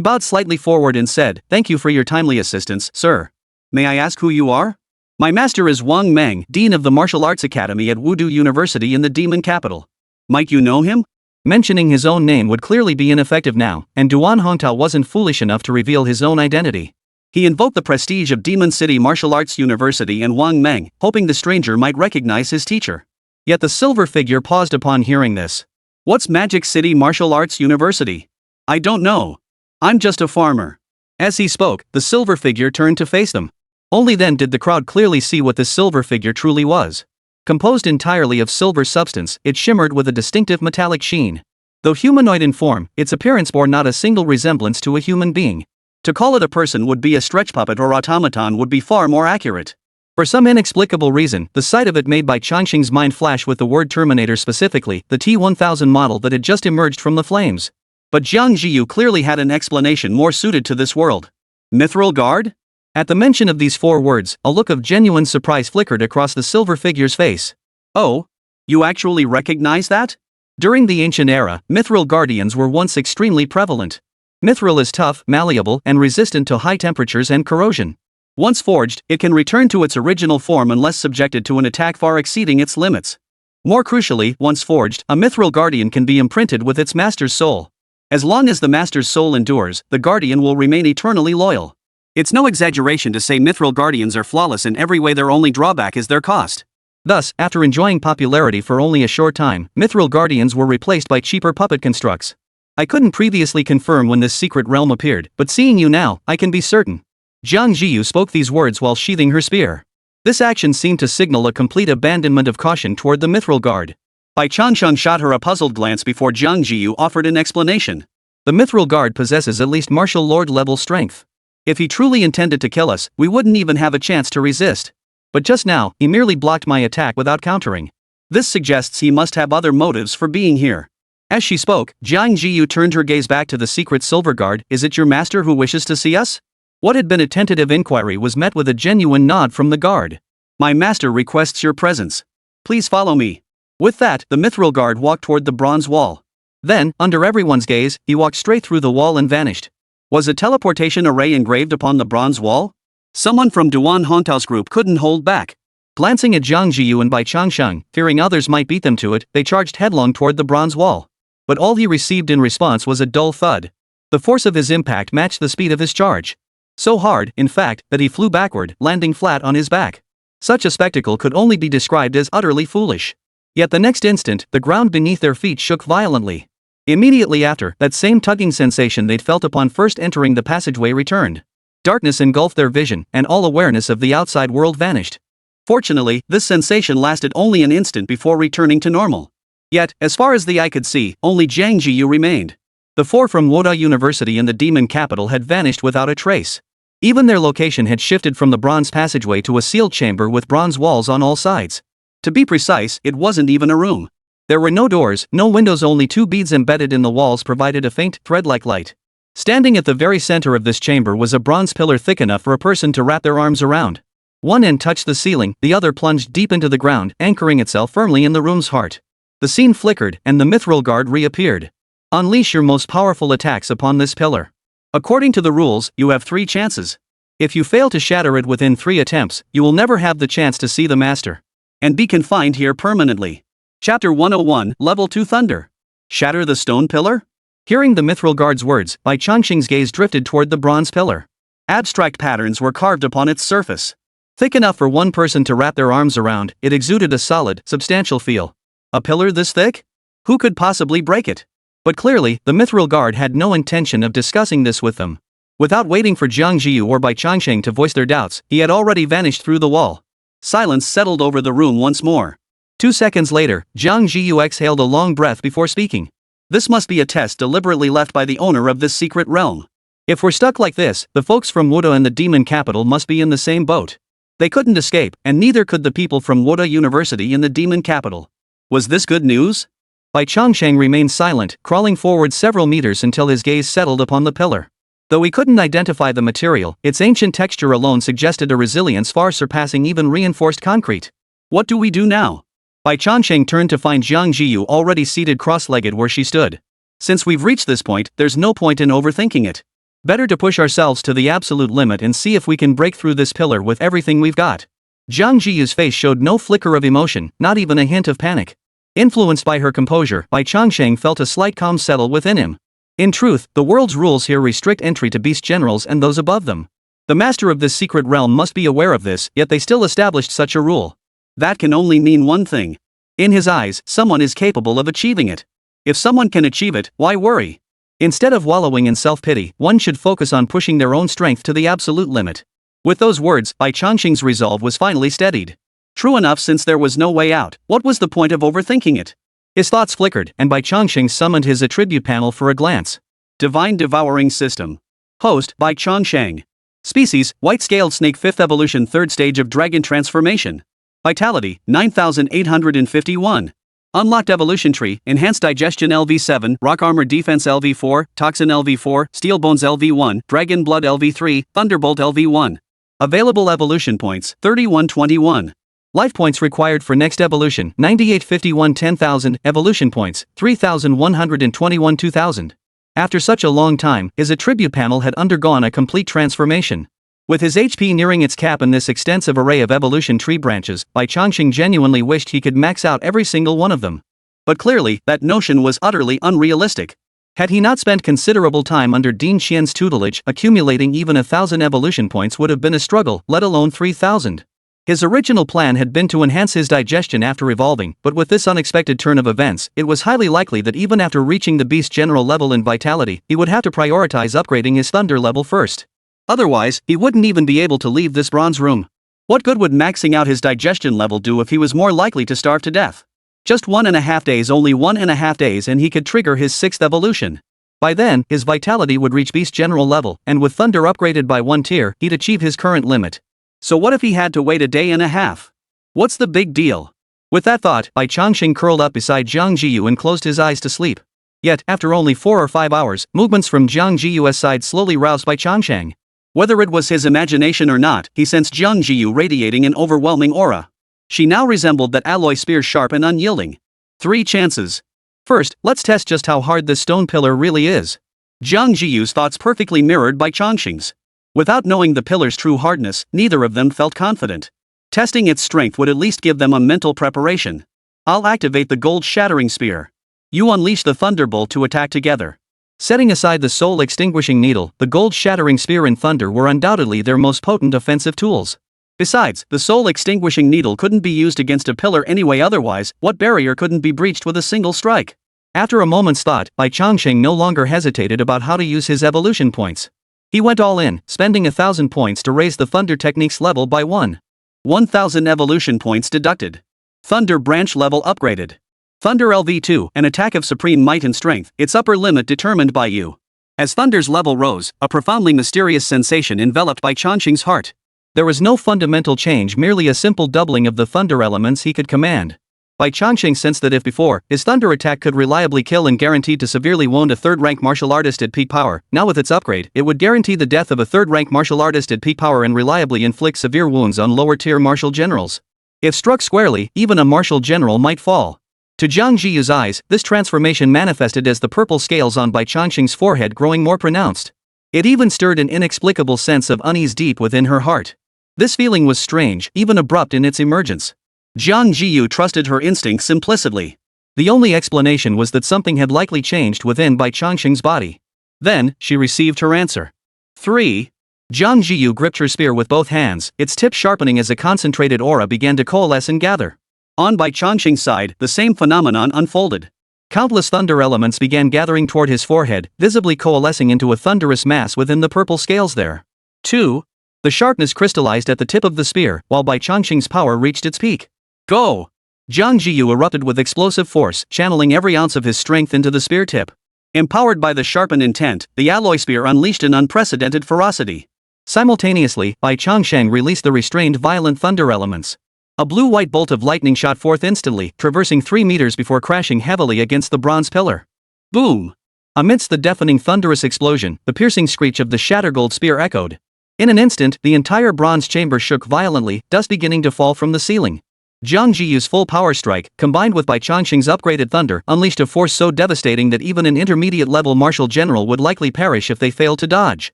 bowed slightly forward and said, "Thank you for your timely assistance, sir. May I ask who you are?" My master is Wang Meng, Dean of the Martial Arts Academy at Wudu University in the Demon Capital. Might you know him? Mentioning his own name would clearly be ineffective now, and Duan Hongtao wasn't foolish enough to reveal his own identity. He invoked the prestige of Demon City Martial Arts University and Wang Meng, hoping the stranger might recognize his teacher. Yet the silver figure paused upon hearing this. What's Magic City Martial Arts University? I don't know. I'm just a farmer. As he spoke, the silver figure turned to face them. Only then did the crowd clearly see what this silver figure truly was. Composed entirely of silver substance, it shimmered with a distinctive metallic sheen. Though humanoid in form, its appearance bore not a single resemblance to a human being. To call it a person would be a stretch puppet, or automaton would be far more accurate. For some inexplicable reason, the sight of it made Bai Changsheng's mind flash with the word Terminator, specifically the T-1000 model that had just emerged from the flames. But Jiang Zhiyu clearly had an explanation more suited to this world. Mithril Guard? At the mention of these 4 words, a look of genuine surprise flickered across the silver figure's face. Oh? You actually recognize that? During the ancient era, mithril guardians were once extremely prevalent. Mithril is tough, malleable, and resistant to high temperatures and corrosion. Once forged, it can return to its original form unless subjected to an attack far exceeding its limits. More crucially, once forged, a mithril guardian can be imprinted with its master's soul. As long as the master's soul endures, the guardian will remain eternally loyal. It's no exaggeration to say mithril guardians are flawless in every way. Their only drawback is their cost. Thus, after enjoying popularity for only a short time, mithril guardians were replaced by cheaper puppet constructs. I couldn't previously confirm when this secret realm appeared, but seeing you now, I can be certain. Jiang Zhiyu spoke these words while sheathing her spear. This action seemed to signal a complete abandonment of caution toward the mithril guard. Bai Changsheng shot her a puzzled glance before Jiang Zhiyu offered an explanation. The mithril guard possesses at least martial lord level strength. If he truly intended to kill us, we wouldn't even have a chance to resist. But just now, he merely blocked my attack without countering. This suggests he must have other motives for being here. As she spoke, Jiang Zhiyu turned her gaze back to the secret silver guard. Is it your master who wishes to see us? What had been a tentative inquiry was met with a genuine nod from the guard. My master requests your presence. Please follow me. With that, the mithril guard walked toward the bronze wall. Then, under everyone's gaze, he walked straight through the wall and vanished. Was a teleportation array engraved upon the bronze wall? Someone from Duan Hongtao's group couldn't hold back. Glancing at Jiang Zhiyu and Bai Changsheng, fearing others might beat them to it, they charged headlong toward the bronze wall. But all he received in response was a dull thud. The force of his impact matched the speed of his charge. So hard, in fact, that he flew backward, landing flat on his back. Such a spectacle could only be described as utterly foolish. Yet the next instant, the ground beneath their feet shook violently. Immediately after, that same tugging sensation they'd felt upon first entering the passageway returned. Darkness engulfed their vision, and all awareness of the outside world vanished. Fortunately, this sensation lasted only an instant before returning to normal. Yet, as far as the eye could see, only Jiang Zhiyu remained. The 4 from Wudu University in the demon capital had vanished without a trace. Even their location had shifted from the bronze passageway to a sealed chamber with bronze walls on all sides. To be precise, it wasn't even a room. There were no doors, no windows, only 2 beads embedded in the walls provided a faint, thread-like light. Standing at the very center of this chamber was a bronze pillar thick enough for a person to wrap their arms around. One end touched the ceiling, the other plunged deep into the ground, anchoring itself firmly in the room's heart. The scene flickered, and the mithril guard reappeared. Unleash your most powerful attacks upon this pillar. According to the rules, you have 3 chances. If you fail to shatter it within 3 attempts, you will never have the chance to see the master. And be confined here permanently. Chapter 101, Level 2 Thunder. Shatter the stone pillar? Hearing the mithril guard's words, Bai Changsheng's gaze drifted toward the bronze pillar. Abstract patterns were carved upon its surface. Thick enough for one person to wrap their arms around, it exuded a solid, substantial feel. A pillar this thick? Who could possibly break it? But clearly, the mithril guard had no intention of discussing this with them. Without waiting for Jiang Zhiyu or Bai Changsheng to voice their doubts, he had already vanished through the wall. Silence settled over the room once more. 2 seconds later, Jiang Zhiyu exhaled a long breath before speaking. This must be a test deliberately left by the owner of this secret realm. If we're stuck like this, the folks from Wuda and the demon capital must be in the same boat. They couldn't escape, and neither could the people from Wuda University in the demon capital. Was this good news? Bai Changsheng remained silent, crawling forward several meters until his gaze settled upon the pillar. Though he couldn't identify the material, its ancient texture alone suggested a resilience far surpassing even reinforced concrete. What do we do now? Bai Changsheng turned to find Jiang Zhiyu already seated cross-legged where she stood. Since we've reached this point, there's no point in overthinking it. Better to push ourselves to the absolute limit and see if we can break through this pillar with everything we've got. Jiang Zhiyu's face showed no flicker of emotion, not even a hint of panic. Influenced by her composure, Bai Changsheng felt a slight calm settle within him. In truth, the world's rules here restrict entry to beast generals and those above them. The master of this secret realm must be aware of this, yet they still established such a rule. That can only mean one thing. In his eyes, someone is capable of achieving it. If someone can achieve it, why worry? Instead of wallowing in self-pity, one should focus on pushing their own strength to the absolute limit. With those words, Bai Changsheng's resolve was finally steadied. True enough, since there was no way out, what was the point of overthinking it? His thoughts flickered, and Bai Changsheng summoned his attribute panel for a glance. Divine Devouring System. Host, Bai Changsheng. Species, white-scaled snake 5th evolution 3rd stage of dragon transformation. Vitality, 9851. Unlocked evolution tree, enhanced digestion LV7, rock armor defense LV4, toxin LV4, steel bones LV1, dragon blood LV3, thunderbolt LV1. Available evolution points, 3121. Life points required for next evolution, 9851 10,000, evolution points, 3,121 2000. After such a long time, his attribute panel had undergone a complete transformation. With his HP nearing its cap in this extensive array of evolution tree branches, Bai Changsheng genuinely wished he could max out every single one of them. But clearly, that notion was utterly unrealistic. Had he not spent considerable time under Dean Xian's tutelage, accumulating even 1,000 evolution points would have been a struggle, let alone 3,000. His original plan had been to enhance his digestion after evolving, but with this unexpected turn of events, it was highly likely that even after reaching the beast general level in vitality, he would have to prioritize upgrading his thunder level first. Otherwise, he wouldn't even be able to leave this bronze room. What good would maxing out his digestion level do if he was more likely to starve to death? Just 1.5 days, only 1.5 days, and he could trigger his 6th evolution. By then, his vitality would reach beast general level, and with thunder upgraded by 1 tier, he'd achieve his current limit. So what if he had to wait a day and a half? What's the big deal? With that thought, Bai Changsheng curled up beside Jiang Zhiyu and closed his eyes to sleep. Yet, after only 4 or 5 hours, movements from Jiang Zhiyu's side slowly roused Bai Changsheng. Whether it was his imagination or not, he sensed Jiang Zhiyu radiating an overwhelming aura. She now resembled that alloy spear, sharp and unyielding. 3 chances. First, let's test just how hard this stone pillar really is. Jiang Zhiyu's thoughts perfectly mirrored Bai Changsheng's. Without knowing the pillar's true hardness, neither of them felt confident. Testing its strength would at least give them a mental preparation. I'll activate the gold shattering spear. You unleash the thunderbolt to attack together. Setting aside the soul extinguishing needle, the gold shattering spear and thunder were undoubtedly their most potent offensive tools. Besides, the soul extinguishing needle couldn't be used against a pillar anyway, otherwise, what barrier couldn't be breached with a single strike? After a moment's thought, Bai Changsheng no longer hesitated about how to use his evolution points. He went all in, spending 1,000 points to raise the thunder technique's level by 1,000 evolution points deducted. Thunder branch level upgraded. Thunder LV2, an attack of supreme might and strength, its upper limit determined by you. As Thunder's level rose, a profoundly mysterious sensation enveloped Bai Changsheng's heart. There was no fundamental change, merely a simple doubling of the thunder elements he could command. Bai Changsheng sensed that if before, his thunder attack could reliably kill and guaranteed to severely wound a 3rd-rank martial artist at peak power, now with its upgrade, it would guarantee the death of a 3rd-rank martial artist at peak power and reliably inflict severe wounds on lower-tier martial generals. If struck squarely, even a martial general might fall. To Jiang Zhiyu's eyes, this transformation manifested as the purple scales on Bai Changsheng's forehead growing more pronounced. It even stirred an inexplicable sense of unease deep within her heart. This feeling was strange, even abrupt in its emergence. Jiang Zhiyu trusted her instincts implicitly. The only explanation was that something had likely changed within Bai Changsheng's body. Then, she received her answer. 3. Jiang Zhiyu gripped her spear with both hands, its tip sharpening as a concentrated aura began to coalesce and gather. On Bai Changsheng's side, the same phenomenon unfolded. Countless thunder elements began gathering toward his forehead, visibly coalescing into a thunderous mass within the purple scales there. 2. The sharpness crystallized at the tip of the spear, while Bai Changsheng's power reached its peak. Go! Jiang Zhiyu erupted with explosive force, channeling every ounce of his strength into the spear tip. Empowered by the sharpened intent, the alloy spear unleashed an unprecedented ferocity. Simultaneously, Bai Changsheng released the restrained violent thunder elements. A blue-white bolt of lightning shot forth instantly, traversing 3 meters before crashing heavily against the bronze pillar. Boom! Amidst the deafening thunderous explosion, the piercing screech of the shattergold spear echoed. In an instant, the entire bronze chamber shook violently, dust beginning to fall from the ceiling. Jiang Zhiyu's full power strike, combined with Bai Changsheng's upgraded thunder, unleashed a force so devastating that even an intermediate-level martial general would likely perish if they failed to dodge.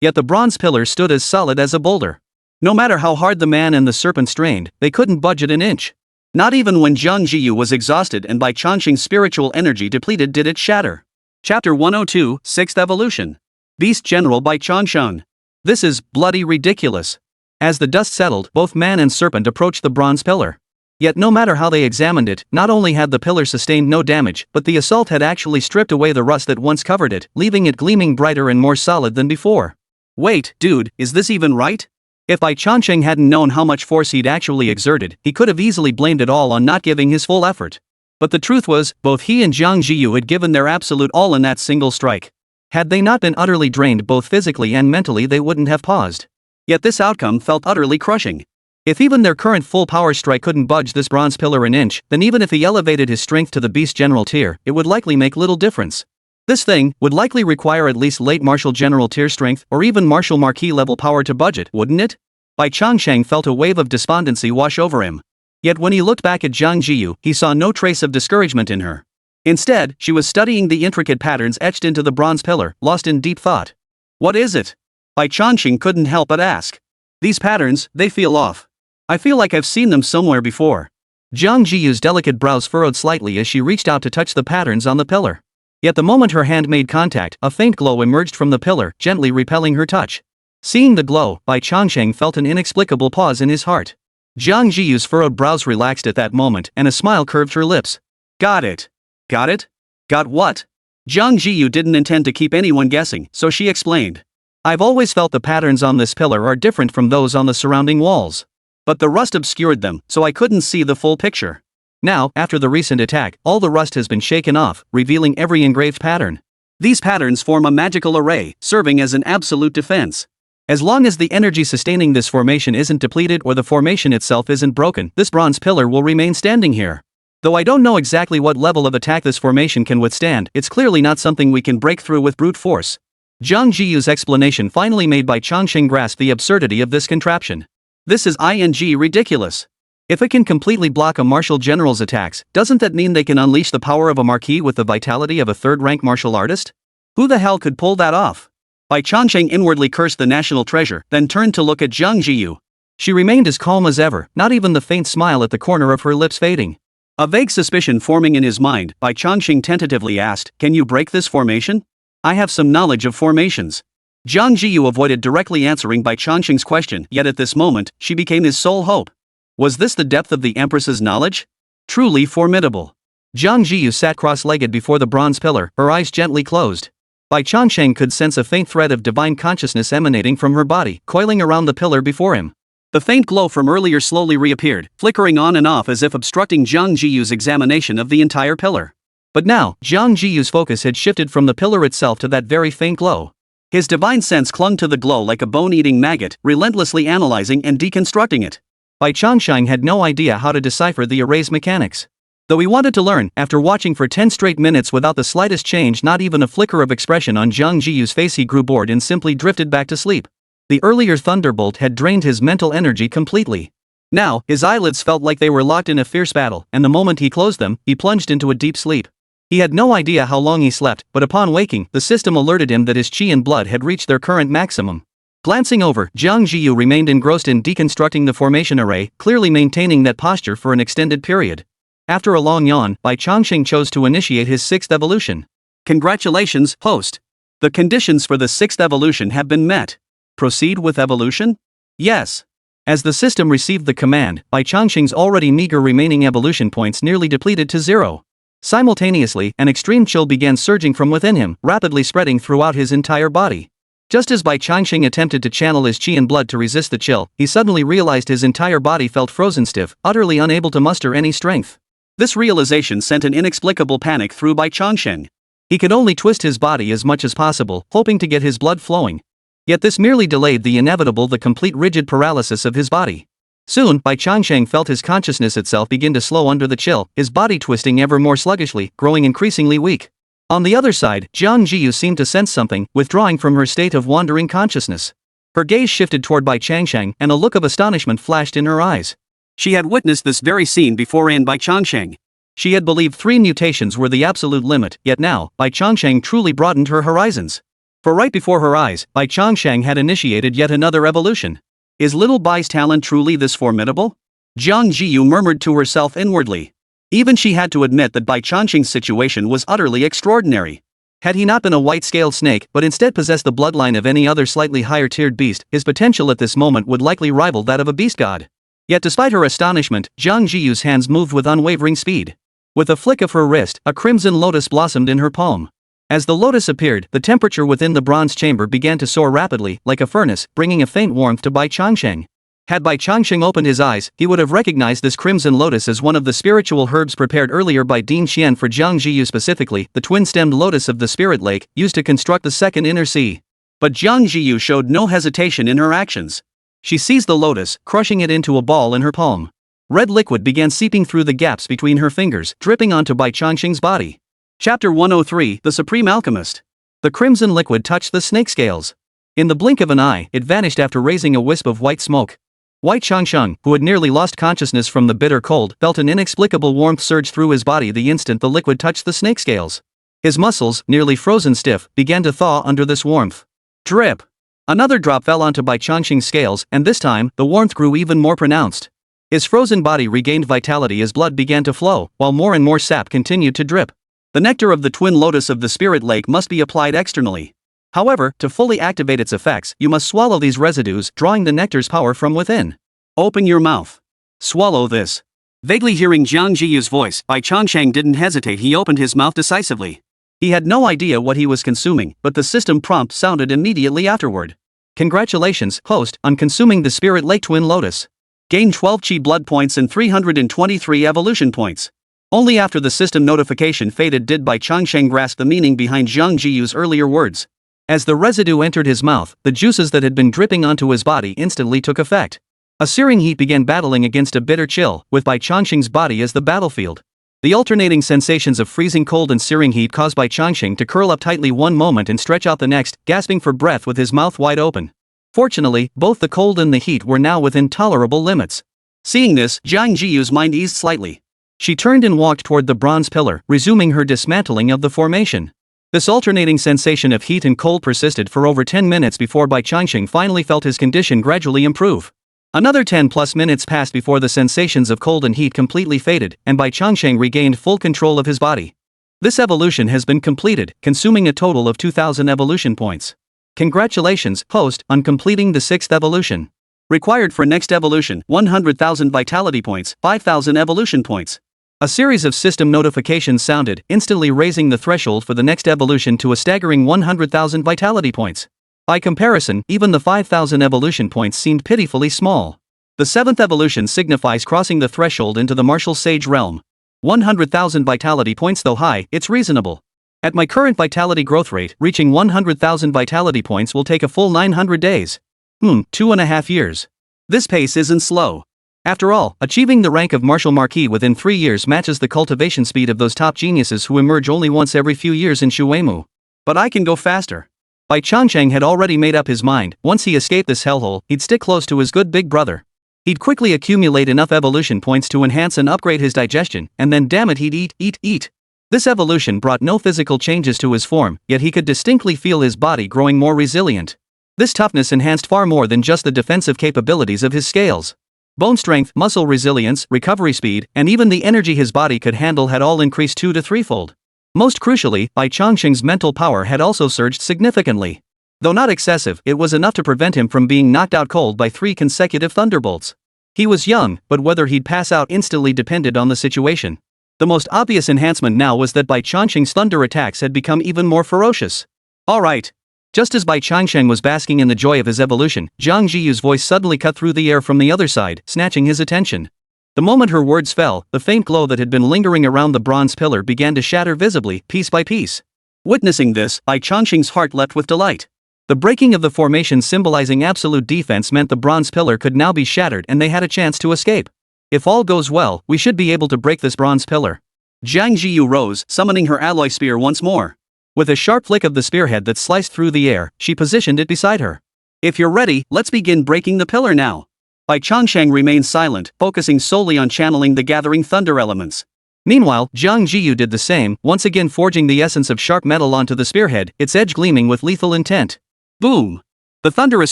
Yet the bronze pillar stood as solid as a boulder. No matter how hard the man and the serpent strained, they couldn't budge it an inch. Not even when Jiang Zhiyu was exhausted and Bai Changsheng's spiritual energy depleted did it shatter. Chapter 102, 6th Evolution. Beast General Bai Changsheng. This is bloody ridiculous. As the dust settled, both man and serpent approached the bronze pillar. Yet no matter how they examined it, not only had the pillar sustained no damage, but the assault had actually stripped away the rust that once covered it, leaving it gleaming brighter and more solid than before. Wait, dude, is this even right? If Bai Changsheng hadn't known how much force he'd actually exerted, he could have easily blamed it all on not giving his full effort. But the truth was, both he and Jiang Zhiyu had given their absolute all in that single strike. Had they not been utterly drained both physically and mentally, they wouldn't have paused. Yet this outcome felt utterly crushing. If even their current full power strike couldn't budge this bronze pillar an inch, then even if he elevated his strength to the Beast General tier, it would likely make little difference. This thing would likely require at least late Martial General tier strength or even Martial Marquis level power to budge it, wouldn't it? Bai Changsheng felt a wave of despondency wash over him. Yet when he looked back at Jiang Zhiyu, he saw no trace of discouragement in her. Instead, she was studying the intricate patterns etched into the bronze pillar, lost in deep thought. What is it? Bai Changsheng couldn't help but ask. These patterns, they feel off. I feel like I've seen them somewhere before. Jiang Zhiyu's delicate brows furrowed slightly as she reached out to touch the patterns on the pillar. Yet the moment her hand made contact, a faint glow emerged from the pillar, gently repelling her touch. Seeing the glow, Bai Changsheng felt an inexplicable pause in his heart. Jiang Zhiyu's furrowed brows relaxed at that moment, and a smile curved her lips. Got it. Got it? Got what? Jiang Zhiyu didn't intend to keep anyone guessing, so she explained. I've always felt the patterns on this pillar are different from those on the surrounding walls. But the rust obscured them, so I couldn't see the full picture. Now, after the recent attack, all the rust has been shaken off, revealing every engraved pattern. These patterns form a magical array, serving as an absolute defense. As long as the energy sustaining this formation isn't depleted or the formation itself isn't broken, this bronze pillar will remain standing here. Though I don't know exactly what level of attack this formation can withstand, it's clearly not something we can break through with brute force. Jiang Zhiyu's explanation finally made Bai Changsheng grasp the absurdity of this contraption. This is ridiculous. If it can completely block a martial general's attacks, doesn't that mean they can unleash the power of a marquis with the vitality of a third-rank martial artist? Who the hell could pull that off? Bai Changsheng inwardly cursed the national treasure, then turned to look at Jiang Zhiyu. She remained as calm as ever, not even the faint smile at the corner of her lips fading. A vague suspicion forming in his mind, Bai Changsheng tentatively asked, "Can you break this formation? I have some knowledge of formations." Jiang Zhiyu avoided directly answering Bai Changsheng's question, yet at this moment, she became his sole hope. Was this the depth of the Empress's knowledge? Truly formidable. Jiang Zhiyu sat cross-legged before the bronze pillar, her eyes gently closed. Bai Changsheng could sense a faint thread of divine consciousness emanating from her body, coiling around the pillar before him. The faint glow from earlier slowly reappeared, flickering on and off as if obstructing Jiang Zhiyu's examination of the entire pillar. But now, Jiang Zhiyu's focus had shifted from the pillar itself to that very faint glow. His divine sense clung to the glow like a bone-eating maggot, relentlessly analyzing and deconstructing it. Bai Changsheng had no idea how to decipher the array's mechanics. Though he wanted to learn, after watching for 10 straight minutes without the slightest change, not even a flicker of expression on Jiang Zhiyu's face, he grew bored and simply drifted back to sleep. The earlier thunderbolt had drained his mental energy completely. Now, his eyelids felt like they were locked in a fierce battle, and the moment he closed them, he plunged into a deep sleep. He had no idea how long he slept, but upon waking, the system alerted him that his chi and blood had reached their current maximum. Glancing over, Jiang Zhiyu remained engrossed in deconstructing the formation array, clearly maintaining that posture for an extended period. After a long yawn, Bai Changsheng chose to initiate his 6th evolution. Congratulations, host. The conditions for the 6th evolution have been met. Proceed with evolution? Yes. As the system received the command, Bai Changsheng's already meager remaining evolution points nearly depleted to 0. Simultaneously, an extreme chill began surging from within him, rapidly spreading throughout his entire body. Just as Bai Changsheng attempted to channel his qi and blood to resist the chill, he suddenly realized his entire body felt frozen stiff, utterly unable to muster any strength. This realization sent an inexplicable panic through Bai Changsheng. He could only twist his body as much as possible, hoping to get his blood flowing. Yet this merely delayed the inevitable, the complete rigid paralysis of his body. Soon, Bai Changsheng felt his consciousness itself begin to slow under the chill, his body twisting ever more sluggishly, growing increasingly weak. On the other side, Jiang Zhiyu seemed to sense something, withdrawing from her state of wandering consciousness. Her gaze shifted toward Bai Changsheng, and a look of astonishment flashed in her eyes. She had witnessed this very scene before in Bai Changsheng. She had believed 3 mutations were the absolute limit, yet now, Bai Changsheng truly broadened her horizons. For right before her eyes, Bai Changsheng had initiated yet another evolution. Is little Bai's talent truly this formidable? Jiang Zhiyu murmured to herself inwardly. Even she had to admit that Bai Changsheng's situation was utterly extraordinary. Had he not been a white-scaled snake but instead possessed the bloodline of any other slightly higher-tiered beast, his potential at this moment would likely rival that of a beast god. Yet despite her astonishment, Jiang Zhiyu's hands moved with unwavering speed. With a flick of her wrist, a crimson lotus blossomed in her palm. As the lotus appeared, the temperature within the bronze chamber began to soar rapidly, like a furnace, bringing a faint warmth to Bai Changsheng. Had Bai Changsheng opened his eyes, he would have recognized this crimson lotus as one of the spiritual herbs prepared earlier by Ding Xian for Jiang Zhiyu, specifically, the twin-stemmed lotus of the spirit lake, used to construct the second inner sea. But Jiang Zhiyu showed no hesitation in her actions. She seized the lotus, crushing it into a ball in her palm. Red liquid began seeping through the gaps between her fingers, dripping onto Bai Changsheng's body. Chapter 103, The Supreme Alchemist. The crimson liquid touched the snake scales. In the blink of an eye, it vanished after raising a wisp of white smoke. Bai Changsheng, who had nearly lost consciousness from the bitter cold, felt an inexplicable warmth surge through his body the instant the liquid touched the snake scales. His muscles, nearly frozen stiff, began to thaw under this warmth. Drip! Another drop fell onto Bai Changsheng's scales, and this time, the warmth grew even more pronounced. His frozen body regained vitality as blood began to flow, while more and more sap continued to drip. The nectar of the twin lotus of the spirit lake must be applied externally. However, to fully activate its effects, you must swallow these residues, drawing the nectar's power from within. Open your mouth. Swallow this. Vaguely hearing Jiang Zhiyu's voice, Bai Changsheng didn't hesitate. He opened his mouth decisively. He had no idea what he was consuming, but the system prompt sounded immediately afterward. Congratulations, host, on consuming the spirit lake twin lotus. Gain 12 chi blood points and 323 evolution points. Only after the system notification faded did Bai Changsheng grasp the meaning behind Jiang Zhiyu's earlier words. As the residue entered his mouth, the juices that had been dripping onto his body instantly took effect. A searing heat began battling against a bitter chill, with Bai Changsheng's body as the battlefield. The alternating sensations of freezing cold and searing heat caused Bai Changsheng to curl up tightly one moment and stretch out the next, gasping for breath with his mouth wide open. Fortunately, both the cold and the heat were now within tolerable limits. Seeing this, Jiang Zhiyu's mind eased slightly. She turned and walked toward the bronze pillar, resuming her dismantling of the formation. This alternating sensation of heat and cold persisted for over 10 minutes before Bai Changsheng finally felt his condition gradually improve. Another 10+ minutes passed before the sensations of cold and heat completely faded, and Bai Changsheng regained full control of his body. This evolution has been completed, consuming a total of 2,000 evolution points. Congratulations, host, on completing the 6th evolution. Required for next evolution, 100,000 vitality points, 5,000 evolution points. A series of system notifications sounded, instantly raising the threshold for the next evolution to a staggering 100,000 vitality points. By comparison, even the 5,000 evolution points seemed pitifully small. The 7th evolution signifies crossing the threshold into the martial sage realm. 100,000 vitality points, though high, it's reasonable. At my current vitality growth rate, reaching 100,000 vitality points will take a full 900 days. 2.5 years. This pace isn't slow. After all, achieving the rank of Martial Marquis within 3 years matches the cultivation speed of those top geniuses who emerge only once every few years in Shuemu. But I can go faster. Bai Changsheng had already made up his mind. Once he escaped this hellhole, he'd stick close to his good big brother. He'd quickly accumulate enough evolution points to enhance and upgrade his digestion, and then damn it, he'd eat. This evolution brought no physical changes to his form, yet he could distinctly feel his body growing more resilient. This toughness enhanced far more than just the defensive capabilities of his scales. Bone strength, muscle resilience, recovery speed, and even the energy his body could handle had all increased 2 to 3-fold. Most crucially, Bai Changsheng's mental power had also surged significantly. Though not excessive, it was enough to prevent him from being knocked out cold by 3 consecutive thunderbolts. He was young, but whether he'd pass out instantly depended on the situation. The most obvious enhancement now was that Bai Changsheng's thunder attacks had become even more ferocious. Alright. Just as Bai Changsheng was basking in the joy of his evolution, Jiang Zhiyu's voice suddenly cut through the air from the other side, snatching his attention. The moment her words fell, the faint glow that had been lingering around the bronze pillar began to shatter visibly, piece by piece. Witnessing this, Bai Changsheng's heart leapt with delight. The breaking of the formation symbolizing absolute defense meant the bronze pillar could now be shattered and they had a chance to escape. If all goes well, we should be able to break this bronze pillar. Jiang Zhiyu rose, summoning her alloy spear once more. With a sharp flick of the spearhead that sliced through the air, she positioned it beside her. If you're ready, let's begin breaking the pillar now. Bai Changsheng remained silent, focusing solely on channeling the gathering thunder elements. Meanwhile, Jiang Zhiyu did the same, once again forging the essence of sharp metal onto the spearhead, its edge gleaming with lethal intent. Boom! The thunderous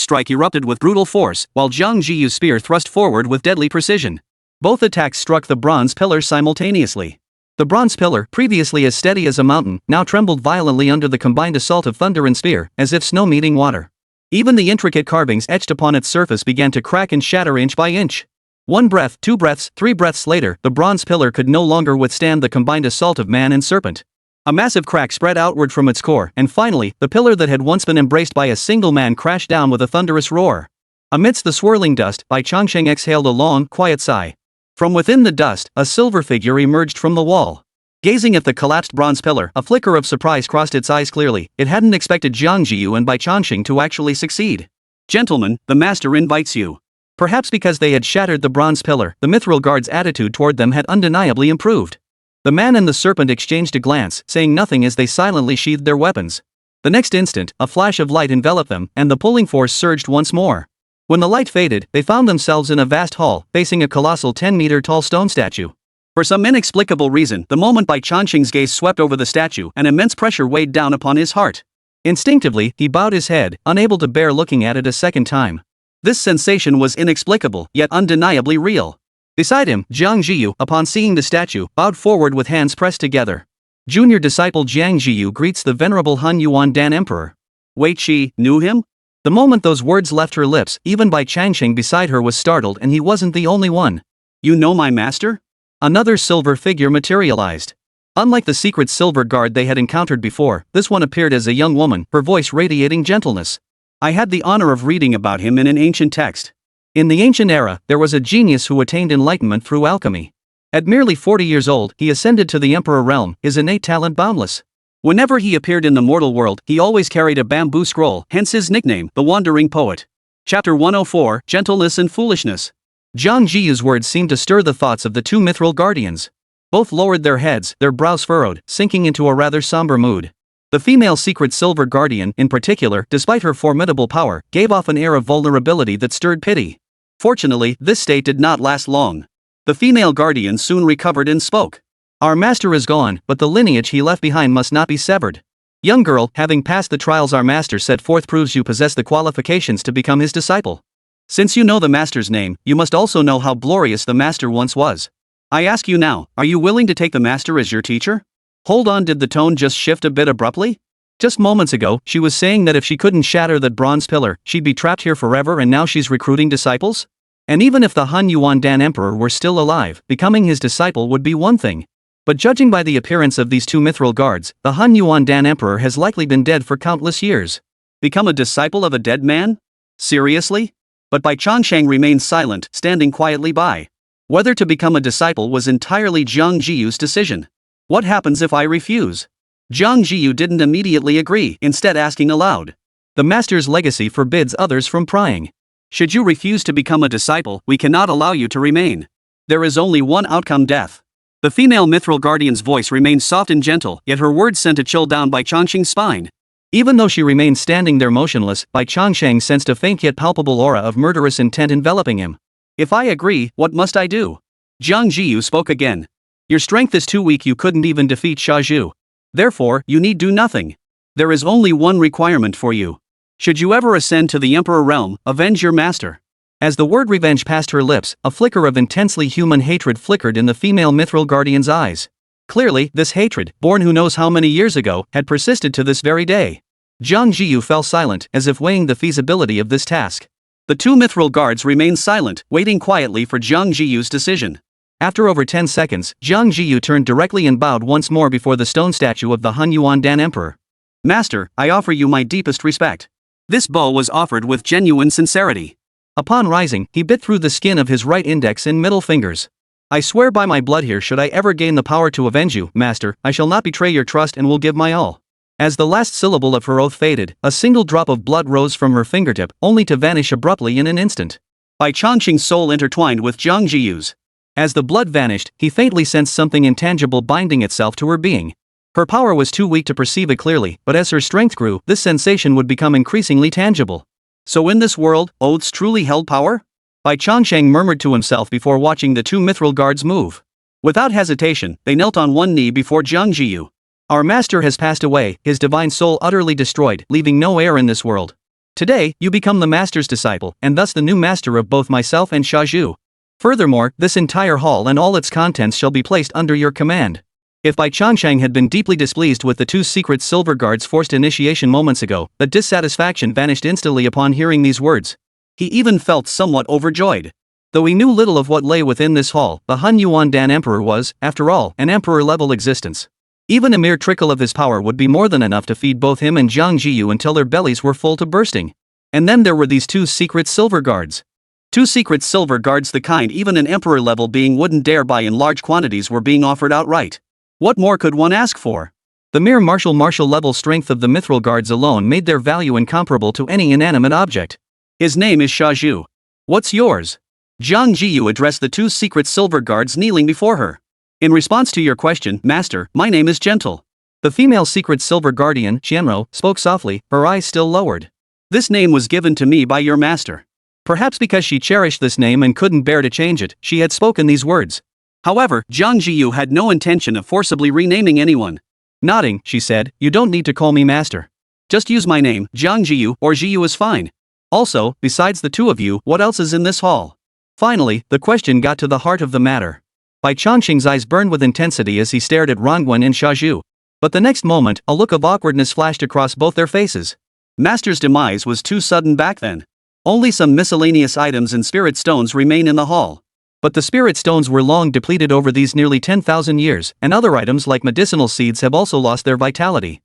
strike erupted with brutal force, while Jiang Zhiyu's spear thrust forward with deadly precision. Both attacks struck the bronze pillar simultaneously. The bronze pillar, previously as steady as a mountain, now trembled violently under the combined assault of thunder and spear, as if snow meeting water. Even the intricate carvings etched upon its surface began to crack and shatter inch by inch. 1 breath, 2 breaths, 3 breaths later, the bronze pillar could no longer withstand the combined assault of man and serpent. A massive crack spread outward from its core, and finally, the pillar that had once been embraced by a single man crashed down with a thunderous roar. Amidst the swirling dust, Bai Changsheng exhaled a long, quiet sigh. From within the dust, a silver figure emerged from the wall. Gazing at the collapsed bronze pillar, a flicker of surprise crossed its eyes clearly. It hadn't expected Jiang Zhiyu and Bai Changsheng to actually succeed. Gentlemen, the master invites you. Perhaps because they had shattered the bronze pillar, the mithril guard's attitude toward them had undeniably improved. The man and the serpent exchanged a glance, saying nothing as they silently sheathed their weapons. The next instant, a flash of light enveloped them, and the pulling force surged once more. When the light faded, they found themselves in a vast hall, facing a colossal 10-meter-tall stone statue. For some inexplicable reason, the moment Bai Changsheng's gaze swept over the statue, an immense pressure weighed down upon his heart. Instinctively, he bowed his head, unable to bear looking at it a second time. This sensation was inexplicable, yet undeniably real. Beside him, Jiang Zhiyu, upon seeing the statue, bowed forward with hands pressed together. Junior disciple Jiang Zhiyu greets the venerable Han Yuan Dan Emperor. Wait, she knew him? The moment those words left her lips, even Bai Changsheng beside her was startled, and he wasn't the only one. You know my master? Another silver figure materialized. Unlike the secret silver guard they had encountered before, this one appeared as a young woman, her voice radiating gentleness. I had the honor of reading about him in an ancient text. In the ancient era, there was a genius who attained enlightenment through alchemy. At merely 40 years old, he ascended to the emperor realm, his innate talent boundless. Whenever he appeared in the mortal world, he always carried a bamboo scroll, hence his nickname, the Wandering Poet. Chapter 104, Gentleness and Foolishness. Jiang Zhiyu's words seemed to stir the thoughts of the two mithril guardians. Both lowered their heads, their brows furrowed, sinking into a rather somber mood. The female secret silver guardian, in particular, despite her formidable power, gave off an air of vulnerability that stirred pity. Fortunately, this state did not last long. The female guardian soon recovered and spoke. Our master is gone, but the lineage he left behind must not be severed. Young girl, having passed the trials our master set forth proves you possess the qualifications to become his disciple. Since you know the master's name, you must also know how glorious the master once was. I ask you now, are you willing to take the master as your teacher? Hold on, did the tone just shift a bit abruptly? Just moments ago, she was saying that if she couldn't shatter that bronze pillar, she'd be trapped here forever, and now she's recruiting disciples? And even if the Han Yuan Dan Emperor were still alive, becoming his disciple would be one thing. But judging by the appearance of these two mithril guards, the Han Yuan Dan Emperor has likely been dead for countless years. Become a disciple of a dead man? Seriously? But Bai Changsheng remained silent, standing quietly by. Whether to become a disciple was entirely Jiang Zhiyu's decision. What happens if I refuse? Jiang Zhiyu didn't immediately agree, instead asking aloud. The master's legacy forbids others from prying. Should you refuse to become a disciple, we cannot allow you to remain. There is only one outcome: death. The female mithril guardian's voice remained soft and gentle, yet her words sent a chill down Bai Changsheng's spine. Even though she remained standing there motionless, Bai Changsheng sensed a faint yet palpable aura of murderous intent enveloping him. If I agree, what must I do? Jiang Zhiyu spoke again. Your strength is too weak, you couldn't even defeat Zhu. Therefore, you need do nothing. There is only one requirement for you. Should you ever ascend to the emperor realm, avenge your master. As the word revenge passed her lips, a flicker of intensely human hatred flickered in the female mithril guardian's eyes. Clearly, this hatred, born who knows how many years ago, had persisted to this very day. Jiang Zhiyu fell silent, as if weighing the feasibility of this task. The two mithril guards remained silent, waiting quietly for Jiang Zhiyu's decision. After over 10 seconds, Jiang Zhiyu turned directly and bowed once more before the stone statue of the Han Yuan Dan Emperor. Master, I offer you my deepest respect. This bow was offered with genuine sincerity. Upon rising, he bit through the skin of his right index and middle fingers. I swear by my blood here, should I ever gain the power to avenge you, master, I shall not betray your trust and will give my all. As the last syllable of her oath faded, a single drop of blood rose from her fingertip, only to vanish abruptly in an instant. Bai Changsheng's soul intertwined with Jiang Zhiyu's. As the blood vanished, he faintly sensed something intangible binding itself to her being. Her power was too weak to perceive it clearly, but as her strength grew, this sensation would become increasingly tangible. So in this world, oaths truly held power? Bai Changsheng murmured to himself before watching the two mithril guards move. Without hesitation, they knelt on one knee before Jiang Zhiyu. Our master has passed away, his divine soul utterly destroyed, leaving no heir in this world. Today, you become the master's disciple, and thus the new master of both myself and Xiaozhu. Furthermore, this entire hall and all its contents shall be placed under your command. If Bai Changsheng had been deeply displeased with the two secret silver guards' forced initiation moments ago, the dissatisfaction vanished instantly upon hearing these words. He even felt somewhat overjoyed. Though he knew little of what lay within this hall, the Han Yuan Dan Emperor was, after all, an emperor-level existence. Even a mere trickle of his power would be more than enough to feed both him and Jiang Zhiyu until their bellies were full to bursting. And then there were these two secret silver guards. Two secret silver guards, the kind even an emperor-level being wouldn't dare buy in large quantities, were being offered outright. What more could one ask for? The mere martial level strength of the mithril guards alone made their value incomparable to any inanimate object. His name is Xiaozhu. What's yours? Jiang Zhiyu addressed the two secret silver guards kneeling before her. In response to your question, master, my name is Gentle. The female secret silver guardian, Qianro, spoke softly, her eyes still lowered. This name was given to me by your master. Perhaps because she cherished this name and couldn't bear to change it, she had spoken these words. However, Jiang Zhiyu had no intention of forcibly renaming anyone. Nodding, she said, you don't need to call me master. Just use my name, Jiang Zhiyu, or Zhiyu is fine. Also, besides the two of you, what else is in this hall? Finally, the question got to the heart of the matter. Bai Changsheng's eyes burned with intensity as he stared at Rongwen and Xiaozhu. But the next moment, a look of awkwardness flashed across both their faces. Master's demise was too sudden back then. Only some miscellaneous items and spirit stones remain in the hall. But the spirit stones were long depleted over these nearly 10,000 years, and other items like medicinal seeds have also lost their vitality.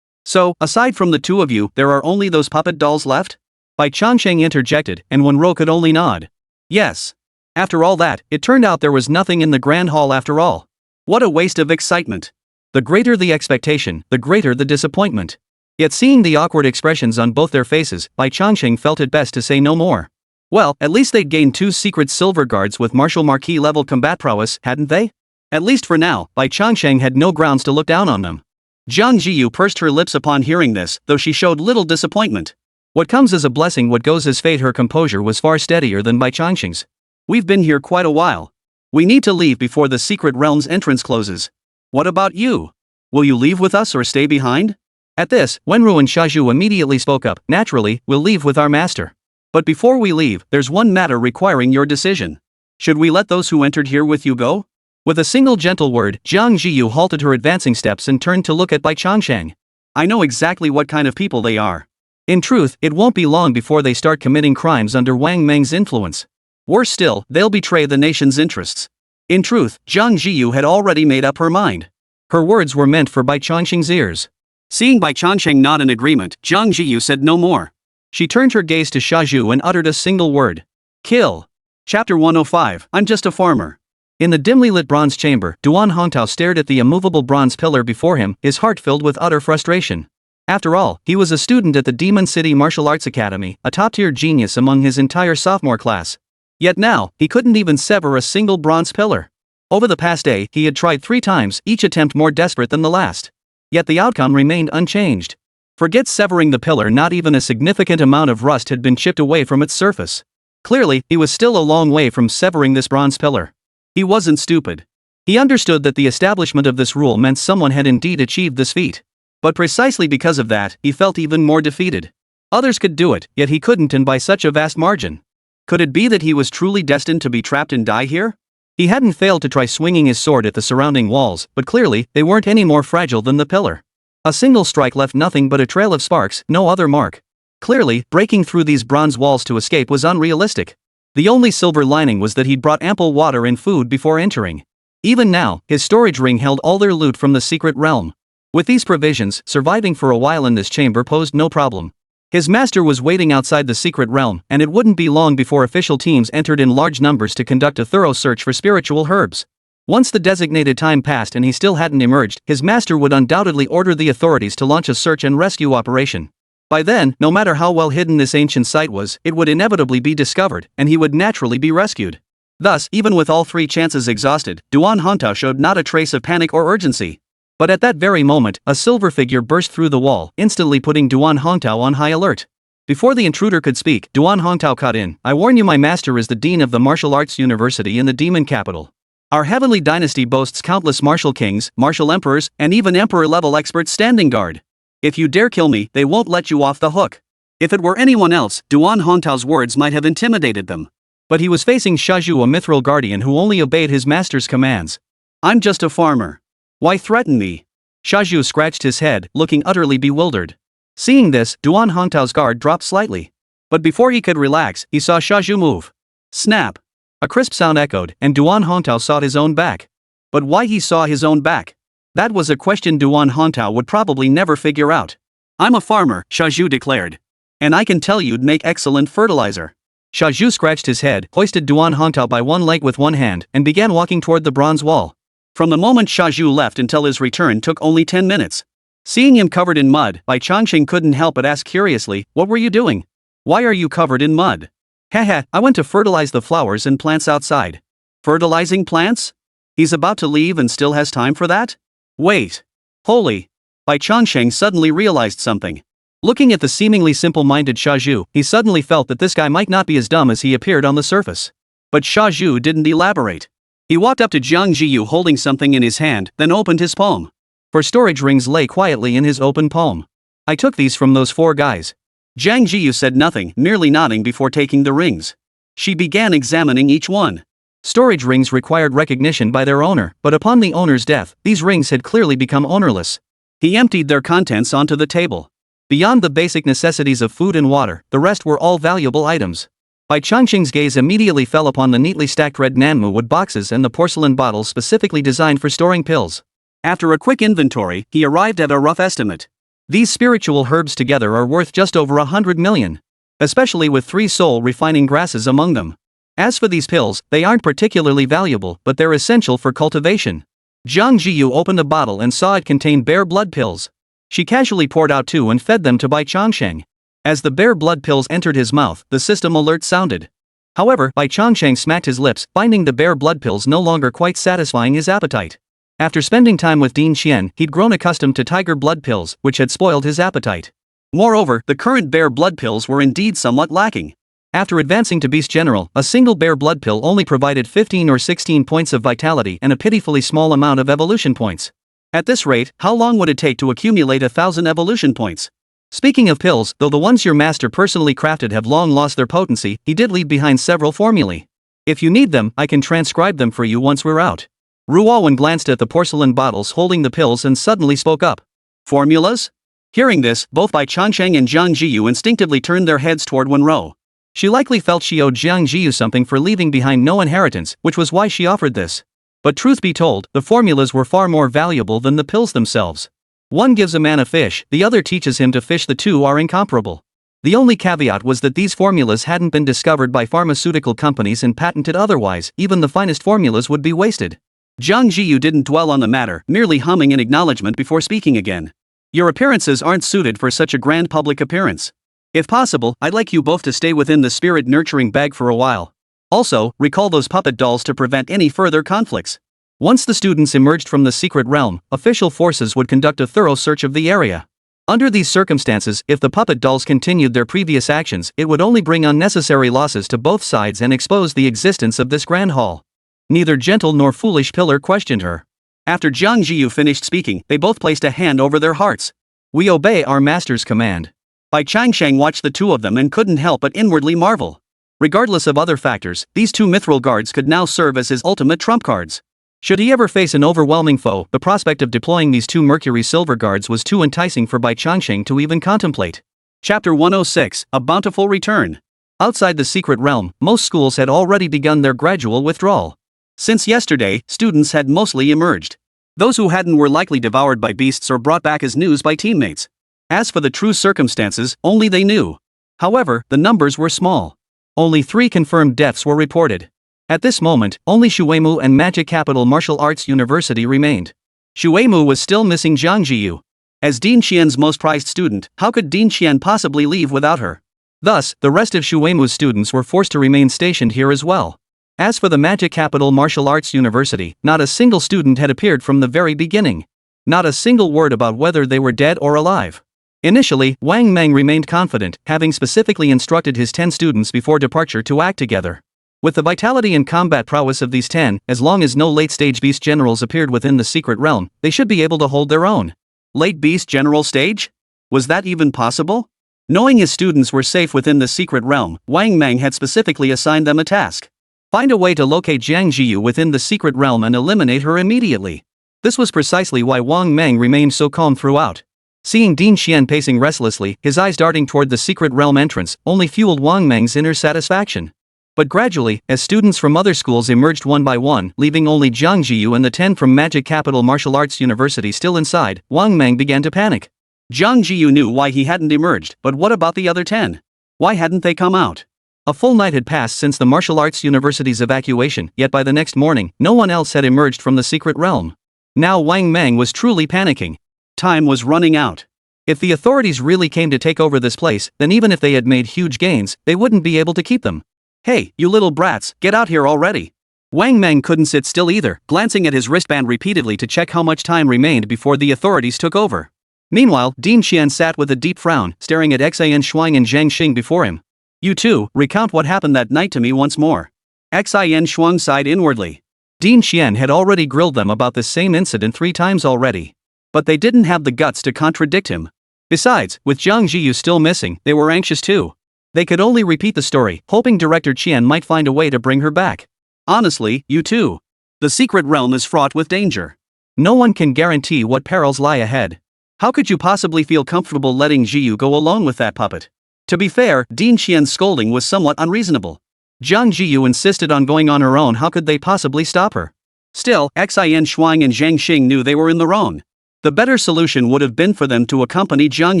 So, aside from the two of you, there are only those puppet dolls left? Bai Changsheng interjected, and Wenro could only nod. Yes. After all that, it turned out there was nothing in the grand hall after all. What a waste of excitement. The greater the expectation, the greater the disappointment. Yet seeing the awkward expressions on both their faces, Bai Changsheng felt it best to say no more. Well, at least they'd gained two secret silver guards with martial marquis level combat prowess, hadn't they? At least for now, Bai Changsheng had no grounds to look down on them. Jiang Zhiyu pursed her lips upon hearing this, though she showed little disappointment. What comes as a blessing, what goes as fate. Her composure was far steadier than Bai Changsheng's. We've been here quite a while. We need to leave before the secret realm's entrance closes. What about you? Will you leave with us or stay behind? At this, Wenru and Xiaozhu immediately spoke up. Naturally, we'll leave with our master. But before we leave, there's one matter requiring your decision. Should we let those who entered here with you go? With a single gentle word, Jiang Zhiyu halted her advancing steps and turned to look at Bai Changsheng. I know exactly what kind of people they are. In truth, it won't be long before they start committing crimes under Wang Meng's influence. Worse still, they'll betray the nation's interests. In truth, Jiang Zhiyu had already made up her mind. Her words were meant for Bai Changsheng's ears. Seeing Bai Changsheng nod in agreement, Jiang Zhiyu said no more. She turned her gaze to Xiaozhu and uttered a single word. Kill. Chapter 105, I'm just a farmer. In the dimly lit bronze chamber, Duan Hongtao stared at the immovable bronze pillar before him, his heart filled with utter frustration. After all, he was a student at the Demon City Martial Arts Academy, a top-tier genius among his entire sophomore class. Yet now, he couldn't even sever a single bronze pillar. Over the past day, he had tried 3 times, each attempt more desperate than the last. Yet the outcome remained unchanged. Forget severing the pillar, not even a significant amount of rust had been chipped away from its surface. Clearly, he was still a long way from severing this bronze pillar. He wasn't stupid. He understood that the establishment of this rule meant someone had indeed achieved this feat. But precisely because of that, he felt even more defeated. Others could do it, yet he couldn't, and by such a vast margin. Could it be that he was truly destined to be trapped and die here? He hadn't failed to try swinging his sword at the surrounding walls, but clearly, they weren't any more fragile than the pillar. A single strike left nothing but a trail of sparks, no other mark. Clearly, breaking through these bronze walls to escape was unrealistic. The only silver lining was that he'd brought ample water and food before entering. Even now, his storage ring held all their loot from the secret realm. With these provisions, surviving for a while in this chamber posed no problem. His master was waiting outside the secret realm, and it wouldn't be long before official teams entered in large numbers to conduct a thorough search for spiritual herbs. Once the designated time passed and he still hadn't emerged, his master would undoubtedly order the authorities to launch a search and rescue operation. By then, no matter how well hidden this ancient site was, it would inevitably be discovered, and he would naturally be rescued. Thus, even with all three chances exhausted, Duan Hongtao showed not a trace of panic or urgency. But at that very moment, a silver figure burst through the wall, instantly putting Duan Hongtao on high alert. Before the intruder could speak, Duan Hongtao cut in. "I warn you, my master is the dean of the martial arts university in the demon capital. Our heavenly dynasty boasts countless martial kings, martial emperors, and even emperor-level experts standing guard. If you dare kill me, they won't let you off the hook." If it were anyone else, Duan Hongtao's words might have intimidated them. But he was facing Shazhu, a mithril guardian who only obeyed his master's commands. "I'm just a farmer. Why threaten me?" Shazhu scratched his head, looking utterly bewildered. Seeing this, Duan Hongtao's guard dropped slightly. But before he could relax, he saw Shazhu move. Snap! A crisp sound echoed, and Duan Hongtao saw his own back. But why he saw his own back? That was a question Duan Hongtao would probably never figure out. "I'm a farmer," Shazhu declared. "And I can tell you'd make excellent fertilizer." Shazhu scratched his head, hoisted Duan Hongtao by one leg with one hand, and began walking toward the bronze wall. From the moment Shazhu left until his return took only 10 minutes. Seeing him covered in mud, Bai Changsheng couldn't help but ask curiously, "What were you doing? Why are you covered in mud?" "Haha, I went to fertilize the flowers and plants outside." "Fertilizing plants? He's about to leave and still has time for that? Wait. Holy." Bai Changsheng suddenly realized something. Looking at the seemingly simple-minded Shazhu, he suddenly felt that this guy might not be as dumb as he appeared on the surface. But Shazhu didn't elaborate. He walked up to Jiang Zhiyu holding something in his hand, then opened his palm. For storage rings lay quietly in his open palm. "I took these from those 4 guys." Jiang Zhiyu said nothing, merely nodding before taking the rings. She began examining each one. Storage rings required recognition by their owner, but upon the owner's death, these rings had clearly become ownerless. He emptied their contents onto the table. Beyond the basic necessities of food and water, the rest were all valuable items. Bai Changsheng's gaze immediately fell upon the neatly stacked red Nanmu wood boxes and the porcelain bottles specifically designed for storing pills. After a quick inventory, he arrived at a rough estimate. These spiritual herbs together are worth just over 100 million. Especially with 3 soul-refining grasses among them. As for these pills, they aren't particularly valuable, but they're essential for cultivation. Jiang Zhiyu opened a bottle and saw it contained bear blood pills. She casually poured out 2 and fed them to Bai Changsheng. As the bear blood pills entered his mouth, the system alert sounded. However, Bai Changsheng smacked his lips, finding the bear blood pills no longer quite satisfying his appetite. After spending time with Dean Xian, he'd grown accustomed to tiger blood pills, which had spoiled his appetite. Moreover, the current bear blood pills were indeed somewhat lacking. After advancing to Beast General, a single bear blood pill only provided 15 or 16 points of vitality and a pitifully small amount of evolution points. At this rate, how long would it take to accumulate 1,000 evolution points? Speaking of pills, though the ones your master personally crafted have long lost their potency, he did leave behind several formulae. If you need them, I can transcribe them for you once we're out. Ruowen glanced at the porcelain bottles holding the pills and suddenly spoke up. "Formulas?" Hearing this, both Bai Changsheng and Jiang Zhiyu instinctively turned their heads toward Wenro. She likely felt she owed Jiang Zhiyu something for leaving behind no inheritance, which was why she offered this. But truth be told, the formulas were far more valuable than the pills themselves. One gives a man a fish, the other teaches him to fish. The two are incomparable. The only caveat was that these formulas hadn't been discovered by pharmaceutical companies and patented otherwise, even the finest formulas would be wasted. Jiang Zhiyu didn't dwell on the matter, merely humming in acknowledgement before speaking again. "Your appearances aren't suited for such a grand public appearance. If possible, I'd like you both to stay within the spirit nurturing bag for a while. Also, recall those puppet dolls to prevent any further conflicts." Once the students emerged from the secret realm, official forces would conduct a thorough search of the area. Under these circumstances, if the puppet dolls continued their previous actions, it would only bring unnecessary losses to both sides and expose the existence of this grand hall. Neither gentle nor foolish pillar questioned her. After Jiang Zhiyu finished speaking, they both placed a hand over their hearts. "We obey our master's command." Bai Changsheng watched the two of them and couldn't help but inwardly marvel. Regardless of other factors, these 2 mithril guards could now serve as his ultimate trump cards. Should he ever face an overwhelming foe, the prospect of deploying these 2 mercury silver guards was too enticing for Bai Changsheng to even contemplate. Chapter 106, A Bountiful Return. Outside the secret realm, most schools had already begun their gradual withdrawal. Since yesterday, students had mostly emerged. Those who hadn't were likely devoured by beasts or brought back as news by teammates. As for the true circumstances, only they knew. However, the numbers were small. Only 3 confirmed deaths were reported. At this moment, only Shuemu and Magic Capital Martial Arts University remained. Shuemu was still missing Jiang Zhiyu. As Dean Qian's most prized student, how could Dean Qian possibly leave without her? Thus, the rest of Shuemu's students were forced to remain stationed here as well. As for the Magic Capital Martial Arts University, not a single student had appeared from the very beginning. Not a single word about whether they were dead or alive. Initially, Wang Meng remained confident, having specifically instructed his 10 students before departure to act together. With the vitality and combat prowess of these 10, as long as no late-stage beast generals appeared within the secret realm, they should be able to hold their own. Late beast general stage? Was that even possible? Knowing his students were safe within the secret realm, Wang Meng had specifically assigned them a task. Find a way to locate Jiang Zhiyu within the secret realm and eliminate her immediately. This was precisely why Wang Meng remained so calm throughout. Seeing Dean Qian pacing restlessly, his eyes darting toward the secret realm entrance, only fueled Wang Meng's inner satisfaction. But gradually, as students from other schools emerged one by one, leaving only Jiang Zhiyu and the 10 from Magic Capital Martial Arts University still inside, Wang Meng began to panic. Jiang Zhiyu knew why he hadn't emerged, but what about the other 10? Why hadn't they come out? A full night had passed since the Martial Arts University's evacuation, yet by the next morning, no one else had emerged from the secret realm. Now Wang Meng was truly panicking. Time was running out. If the authorities really came to take over this place, then even if they had made huge gains, they wouldn't be able to keep them. Hey, you little brats, get out here already. Wang Meng couldn't sit still either, glancing at his wristband repeatedly to check how much time remained before the authorities took over. Meanwhile, Dean Qian sat with a deep frown, staring at Xian Shuang and Zhang Xing before him. You two, recount what happened that night to me once more. Xian Shuang sighed inwardly. Dean Qian had already grilled them about this same incident 3 times already. But they didn't have the guts to contradict him. Besides, with Jiang Zhiyu still missing, they were anxious too. They could only repeat the story, hoping Director Qian might find a way to bring her back. Honestly, you too. The secret realm is fraught with danger. No one can guarantee what perils lie ahead. How could you possibly feel comfortable letting Zhiyu go alone with that puppet? To be fair, Dean Qian's scolding was somewhat unreasonable. Jiang Zhiyu insisted on going on her own, how could they possibly stop her? Still, Xian Shuang and Zhang Xing knew they were in the wrong. The better solution would have been for them to accompany Jiang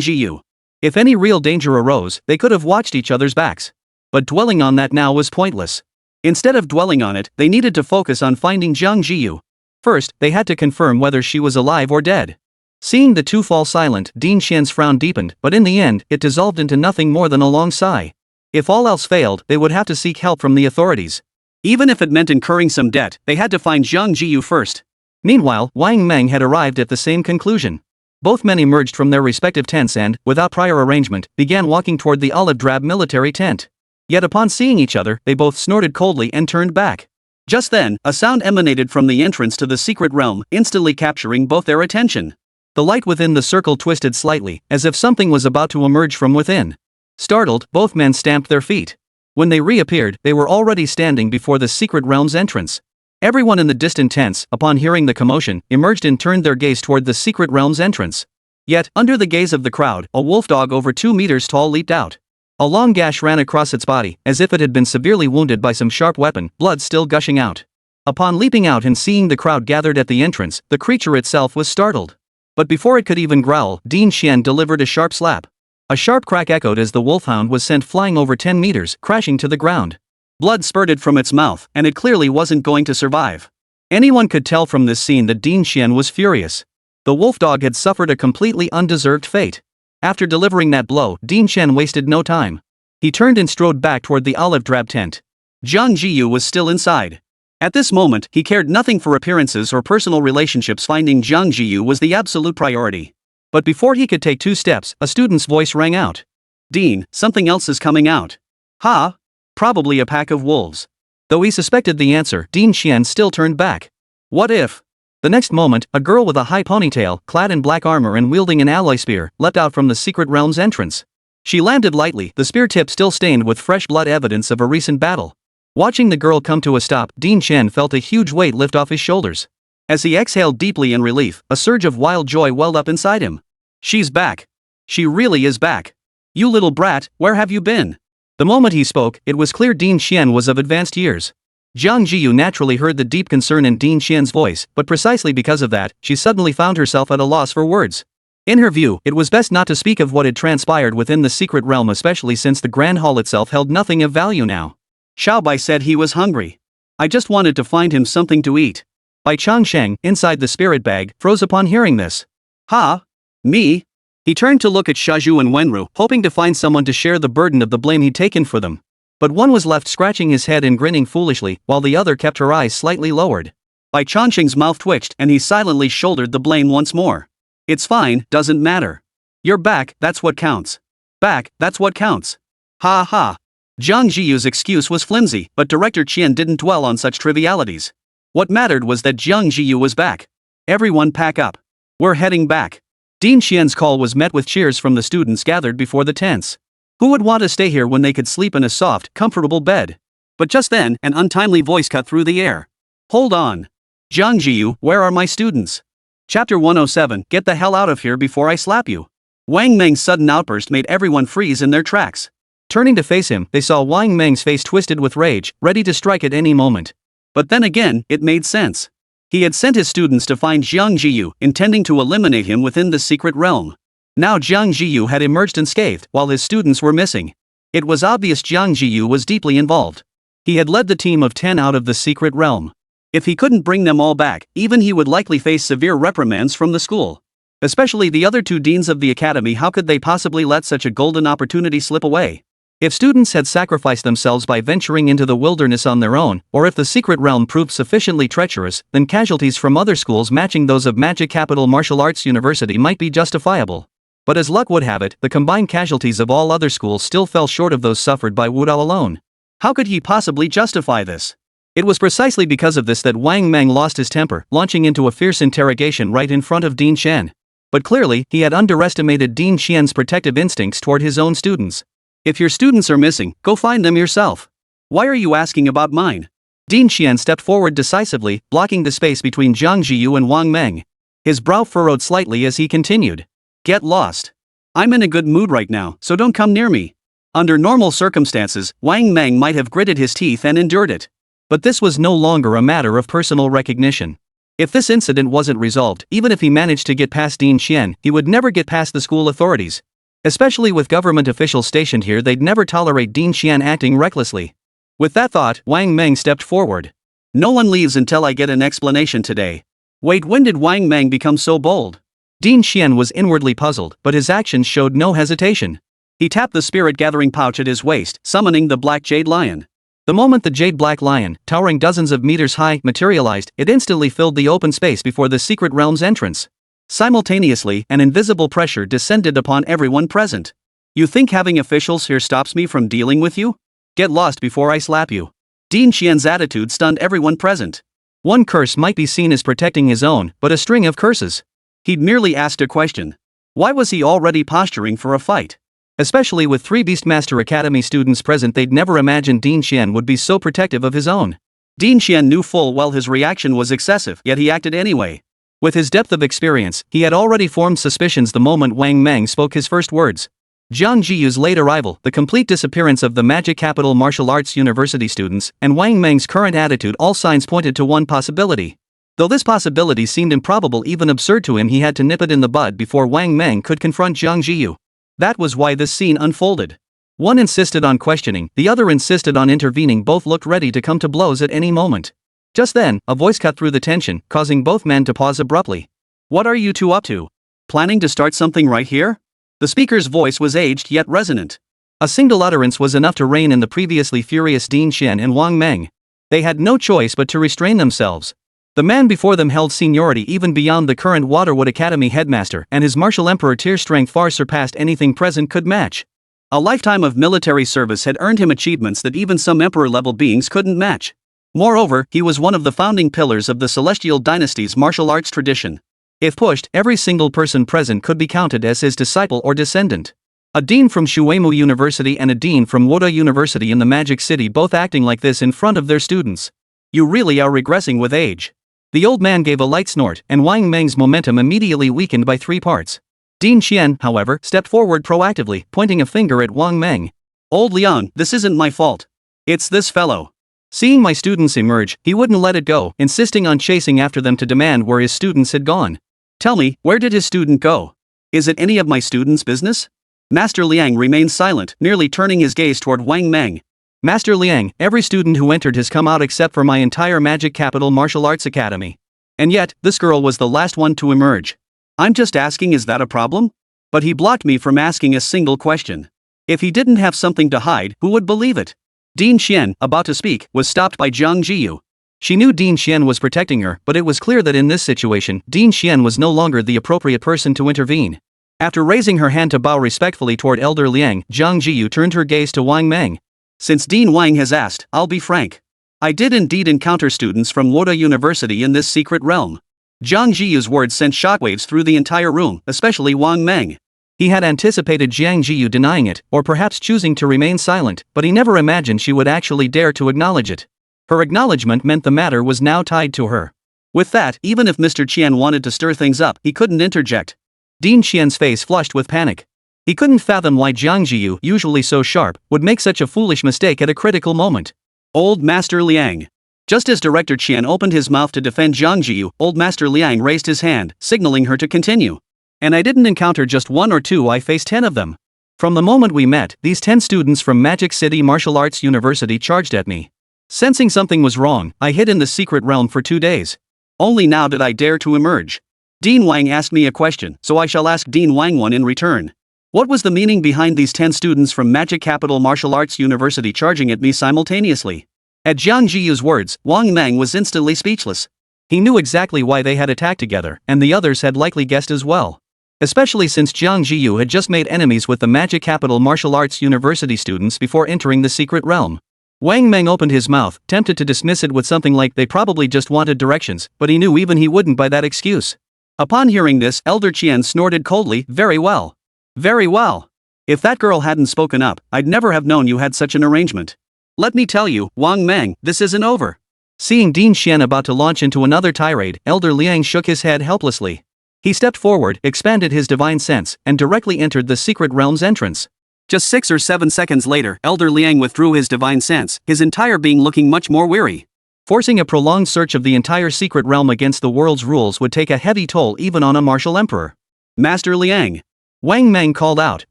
Zhiyu. If any real danger arose, they could have watched each other's backs. But dwelling on that now was pointless. Instead of dwelling on it, they needed to focus on finding Jiang Zhiyu. First, they had to confirm whether she was alive or dead. Seeing the two fall silent, Dean Qian's frown deepened, but in the end, it dissolved into nothing more than a long sigh. If all else failed, they would have to seek help from the authorities. Even if it meant incurring some debt, they had to find Jiang Zhiyu first. Meanwhile, Wang Meng had arrived at the same conclusion. Both men emerged from their respective tents and, without prior arrangement, began walking toward the olive-drab military tent. Yet upon seeing each other, they both snorted coldly and turned back. Just then, a sound emanated from the entrance to the secret realm, instantly capturing both their attention. The light within the circle twisted slightly, as if something was about to emerge from within. Startled, both men stamped their feet. When they reappeared, they were already standing before the secret realm's entrance. Everyone in the distant tents, upon hearing the commotion, emerged and turned their gaze toward the secret realm's entrance. Yet, under the gaze of the crowd, a wolf dog over 2 meters tall leaped out. A long gash ran across its body, as if it had been severely wounded by some sharp weapon, blood still gushing out. Upon leaping out and seeing the crowd gathered at the entrance, the creature itself was startled. But before it could even growl, Dean Qian delivered a sharp slap. A sharp crack echoed as the wolfhound was sent flying over 10 meters, crashing to the ground. Blood spurted from its mouth, and it clearly wasn't going to survive. Anyone could tell from this scene that Dean Qian was furious. The wolf dog had suffered a completely undeserved fate. After delivering that blow, Dean Qian wasted no time. He turned and strode back toward the olive-drab tent. Jiang Zhiyu was still inside. At this moment, he cared nothing for appearances or personal relationships. Finding Jiang Zhiyu was the absolute priority. But before he could take 2 steps, a student's voice rang out. Dean, something else is coming out. Ha? Probably a pack of wolves. Though he suspected the answer, Dean Qian still turned back. What if? The next moment, a girl with a high ponytail, clad in black armor and wielding an alloy spear, leapt out from the secret realm's entrance. She landed lightly, the spear tip still stained with fresh blood, evidence of a recent battle. Watching the girl come to a stop, Dean Qian felt a huge weight lift off his shoulders. As he exhaled deeply in relief, a surge of wild joy welled up inside him. She's back. She really is back. You little brat, where have you been? The moment he spoke, it was clear Dean Xian was of advanced years. Jiang Zhiyu naturally heard the deep concern in Dean Xian's voice, but precisely because of that, she suddenly found herself at a loss for words. In her view, it was best not to speak of what had transpired within the secret realm, especially since the Grand Hall itself held nothing of value now. Xiao Bai said he was hungry. I just wanted to find him something to eat. Bai Changsheng, inside the spirit bag, froze upon hearing this. Ha? Me? He turned to look at Shaju and Wenru, hoping to find someone to share the burden of the blame he'd taken for them. But one was left scratching his head and grinning foolishly, while the other kept her eyes slightly lowered. Bai Changsheng's mouth twitched and he silently shouldered the blame once more. It's fine, doesn't matter. You're back, that's what counts. Back, that's what counts. Ha ha. Jiang Zhiyu's excuse was flimsy, but Director Qian didn't dwell on such trivialities. What mattered was that Jiang Zhiyu was back. Everyone pack up. We're heading back. Dean Xian's call was met with cheers from the students gathered before the tents. Who would want to stay here when they could sleep in a soft, comfortable bed? But just then, an untimely voice cut through the air. Hold on. Jiang Zhiyu, where are my students? Chapter 107, Get the hell out of here before I slap you. Wang Meng's sudden outburst made everyone freeze in their tracks. Turning to face him, they saw Wang Meng's face twisted with rage, ready to strike at any moment. But then again, it made sense. He had sent his students to find Jiang Zhiyu, intending to eliminate him within the secret realm. Now Jiang Zhiyu had emerged unscathed, while his students were missing. It was obvious Jiang Zhiyu was deeply involved. He had led the team of 10 out of the secret realm. If he couldn't bring them all back, even he would likely face severe reprimands from the school. Especially the other 2 deans of the academy. How could they possibly let such a golden opportunity slip away? If students had sacrificed themselves by venturing into the wilderness on their own, or if the secret realm proved sufficiently treacherous, then casualties from other schools matching those of Magic Capital Martial Arts University might be justifiable. But as luck would have it, the combined casualties of all other schools still fell short of those suffered by Wudao alone. How could he possibly justify this? It was precisely because of this that Wang Meng lost his temper, launching into a fierce interrogation right in front of Dean Xian. But clearly, he had underestimated Dean Xian's protective instincts toward his own students. If your students are missing, go find them yourself. Why are you asking about mine? Dean Xian stepped forward decisively, blocking the space between Jiang Zhiyu and Wang Meng. His brow furrowed slightly as he continued. Get lost. I'm in a good mood right now, so don't come near me. Under normal circumstances, Wang Meng might have gritted his teeth and endured it. But this was no longer a matter of personal recognition. If this incident wasn't resolved, even if he managed to get past Dean Xian, he would never get past the school authorities. Especially with government officials stationed here, they'd never tolerate Dean Xian acting recklessly. With that thought, Wang Meng stepped forward. No one leaves until I get an explanation today. Wait, when did Wang Meng become so bold? Dean Xian was inwardly puzzled, but his actions showed no hesitation. He tapped the spirit-gathering pouch at his waist, summoning the black jade lion. The moment the jade black lion, towering dozens of meters high, materialized, it instantly filled the open space before the secret realm's entrance. Simultaneously, an invisible pressure descended upon everyone present. You think having officials here stops me from dealing with you? Get lost before I slap you. Dean Xian's attitude stunned everyone present. One curse might be seen as protecting his own, but a string of curses. He'd merely asked a question. Why was he already posturing for a fight? Especially with 3 Beastmaster Academy students present, they'd never imagined Dean Xian would be so protective of his own. Dean Xian knew full well his reaction was excessive, yet he acted anyway. With his depth of experience, he had already formed suspicions the moment Wang Meng spoke his first words. Jiang Zhiyu's late arrival, the complete disappearance of the Magic Capital Martial Arts University students, and Wang Meng's current attitude, all signs pointed to one possibility. Though this possibility seemed improbable, even absurd to him, he had to nip it in the bud before Wang Meng could confront Jiang Zhiyu. That was why this scene unfolded. One insisted on questioning, the other insisted on intervening. Both looked ready to come to blows at any moment. Just then, a voice cut through the tension, causing both men to pause abruptly. What are you 2 up to? Planning to start something right here? The speaker's voice was aged yet resonant. A single utterance was enough to rein in the previously furious Dean Xian and Wang Meng. They had no choice but to restrain themselves. The man before them held seniority even beyond the current Waterwood Academy headmaster, and his martial emperor tier strength far surpassed anything present could match. A lifetime of military service had earned him achievements that even some emperor-level beings couldn't match. Moreover, he was one of the founding pillars of the Celestial Dynasty's martial arts tradition. If pushed, every single person present could be counted as his disciple or descendant. A dean from Shuemu University and a dean from Woda University in the Magic City, both acting like this in front of their students. You really are regressing with age. The old man gave a light snort, and Wang Meng's momentum immediately weakened by 3 parts. Dean Xian, however, stepped forward proactively, pointing a finger at Wang Meng. Old Liang, this isn't my fault. It's this fellow. Seeing my students emerge, he wouldn't let it go, insisting on chasing after them to demand where his students had gone. Tell me, where did his student go? Is it any of my students' business? Master Liang remained silent, nearly turning his gaze toward Wang Meng. Master Liang, every student who entered has come out except for my entire Magic Capital Martial Arts Academy. And yet, this girl was the last one to emerge. I'm just asking, is that a problem? But he blocked me from asking a single question. If he didn't have something to hide, who would believe it? Dean Xian, about to speak, was stopped by Jiang Zhiyu. She knew Dean Xian was protecting her, but it was clear that in this situation, Dean Xian was no longer the appropriate person to intervene. After raising her hand to bow respectfully toward Elder Liang, Jiang Zhiyu turned her gaze to Wang Meng. Since Dean Wang has asked, I'll be frank. I did indeed encounter students from Woda University in this secret realm. Jiang Zhiyu's words sent shockwaves through the entire room, especially Wang Meng. He had anticipated Jiang Zhiyu denying it, or perhaps choosing to remain silent, but he never imagined she would actually dare to acknowledge it. Her acknowledgement meant the matter was now tied to her. With that, even if Mr. Qian wanted to stir things up, he couldn't interject. Dean Qian's face flushed with panic. He couldn't fathom why Jiang Zhiyu, usually so sharp, would make such a foolish mistake at a critical moment. Old Master Liang. Just as Director Qian opened his mouth to defend Jiang Zhiyu, Old Master Liang raised his hand, signaling her to continue. And I didn't encounter just one or two, I faced 10 of them. From the moment we met, these 10 students from Magic City Martial Arts University charged at me. Sensing something was wrong, I hid in the secret realm for 2 days. Only now did I dare to emerge. Dean Wang asked me a question, so I shall ask Dean Wang one in return. What was the meaning behind these 10 students from Magic Capital Martial Arts University charging at me simultaneously? At Jiang Zhiyu's words, Wang Meng was instantly speechless. He knew exactly why they had attacked together, and the others had likely guessed as well. Especially since Jiang Zhiyu had just made enemies with the Magic Capital Martial Arts University students before entering the secret realm. Wang Meng opened his mouth, tempted to dismiss it with something like they probably just wanted directions, but he knew even he wouldn't buy that excuse. Upon hearing this, Elder Qian snorted coldly, very well. Very well. If that girl hadn't spoken up, I'd never have known you had such an arrangement. Let me tell you, Wang Meng, this isn't over. Seeing Dean Xian about to launch into another tirade, Elder Liang shook his head helplessly. He stepped forward, expanded his divine sense, and directly entered the secret realm's entrance. Just 6 or 7 seconds later, Elder Liang withdrew his divine sense, his entire being looking much more weary. Forcing a prolonged search of the entire secret realm against the world's rules would take a heavy toll even on a martial emperor. Master Liang. Wang Meng called out,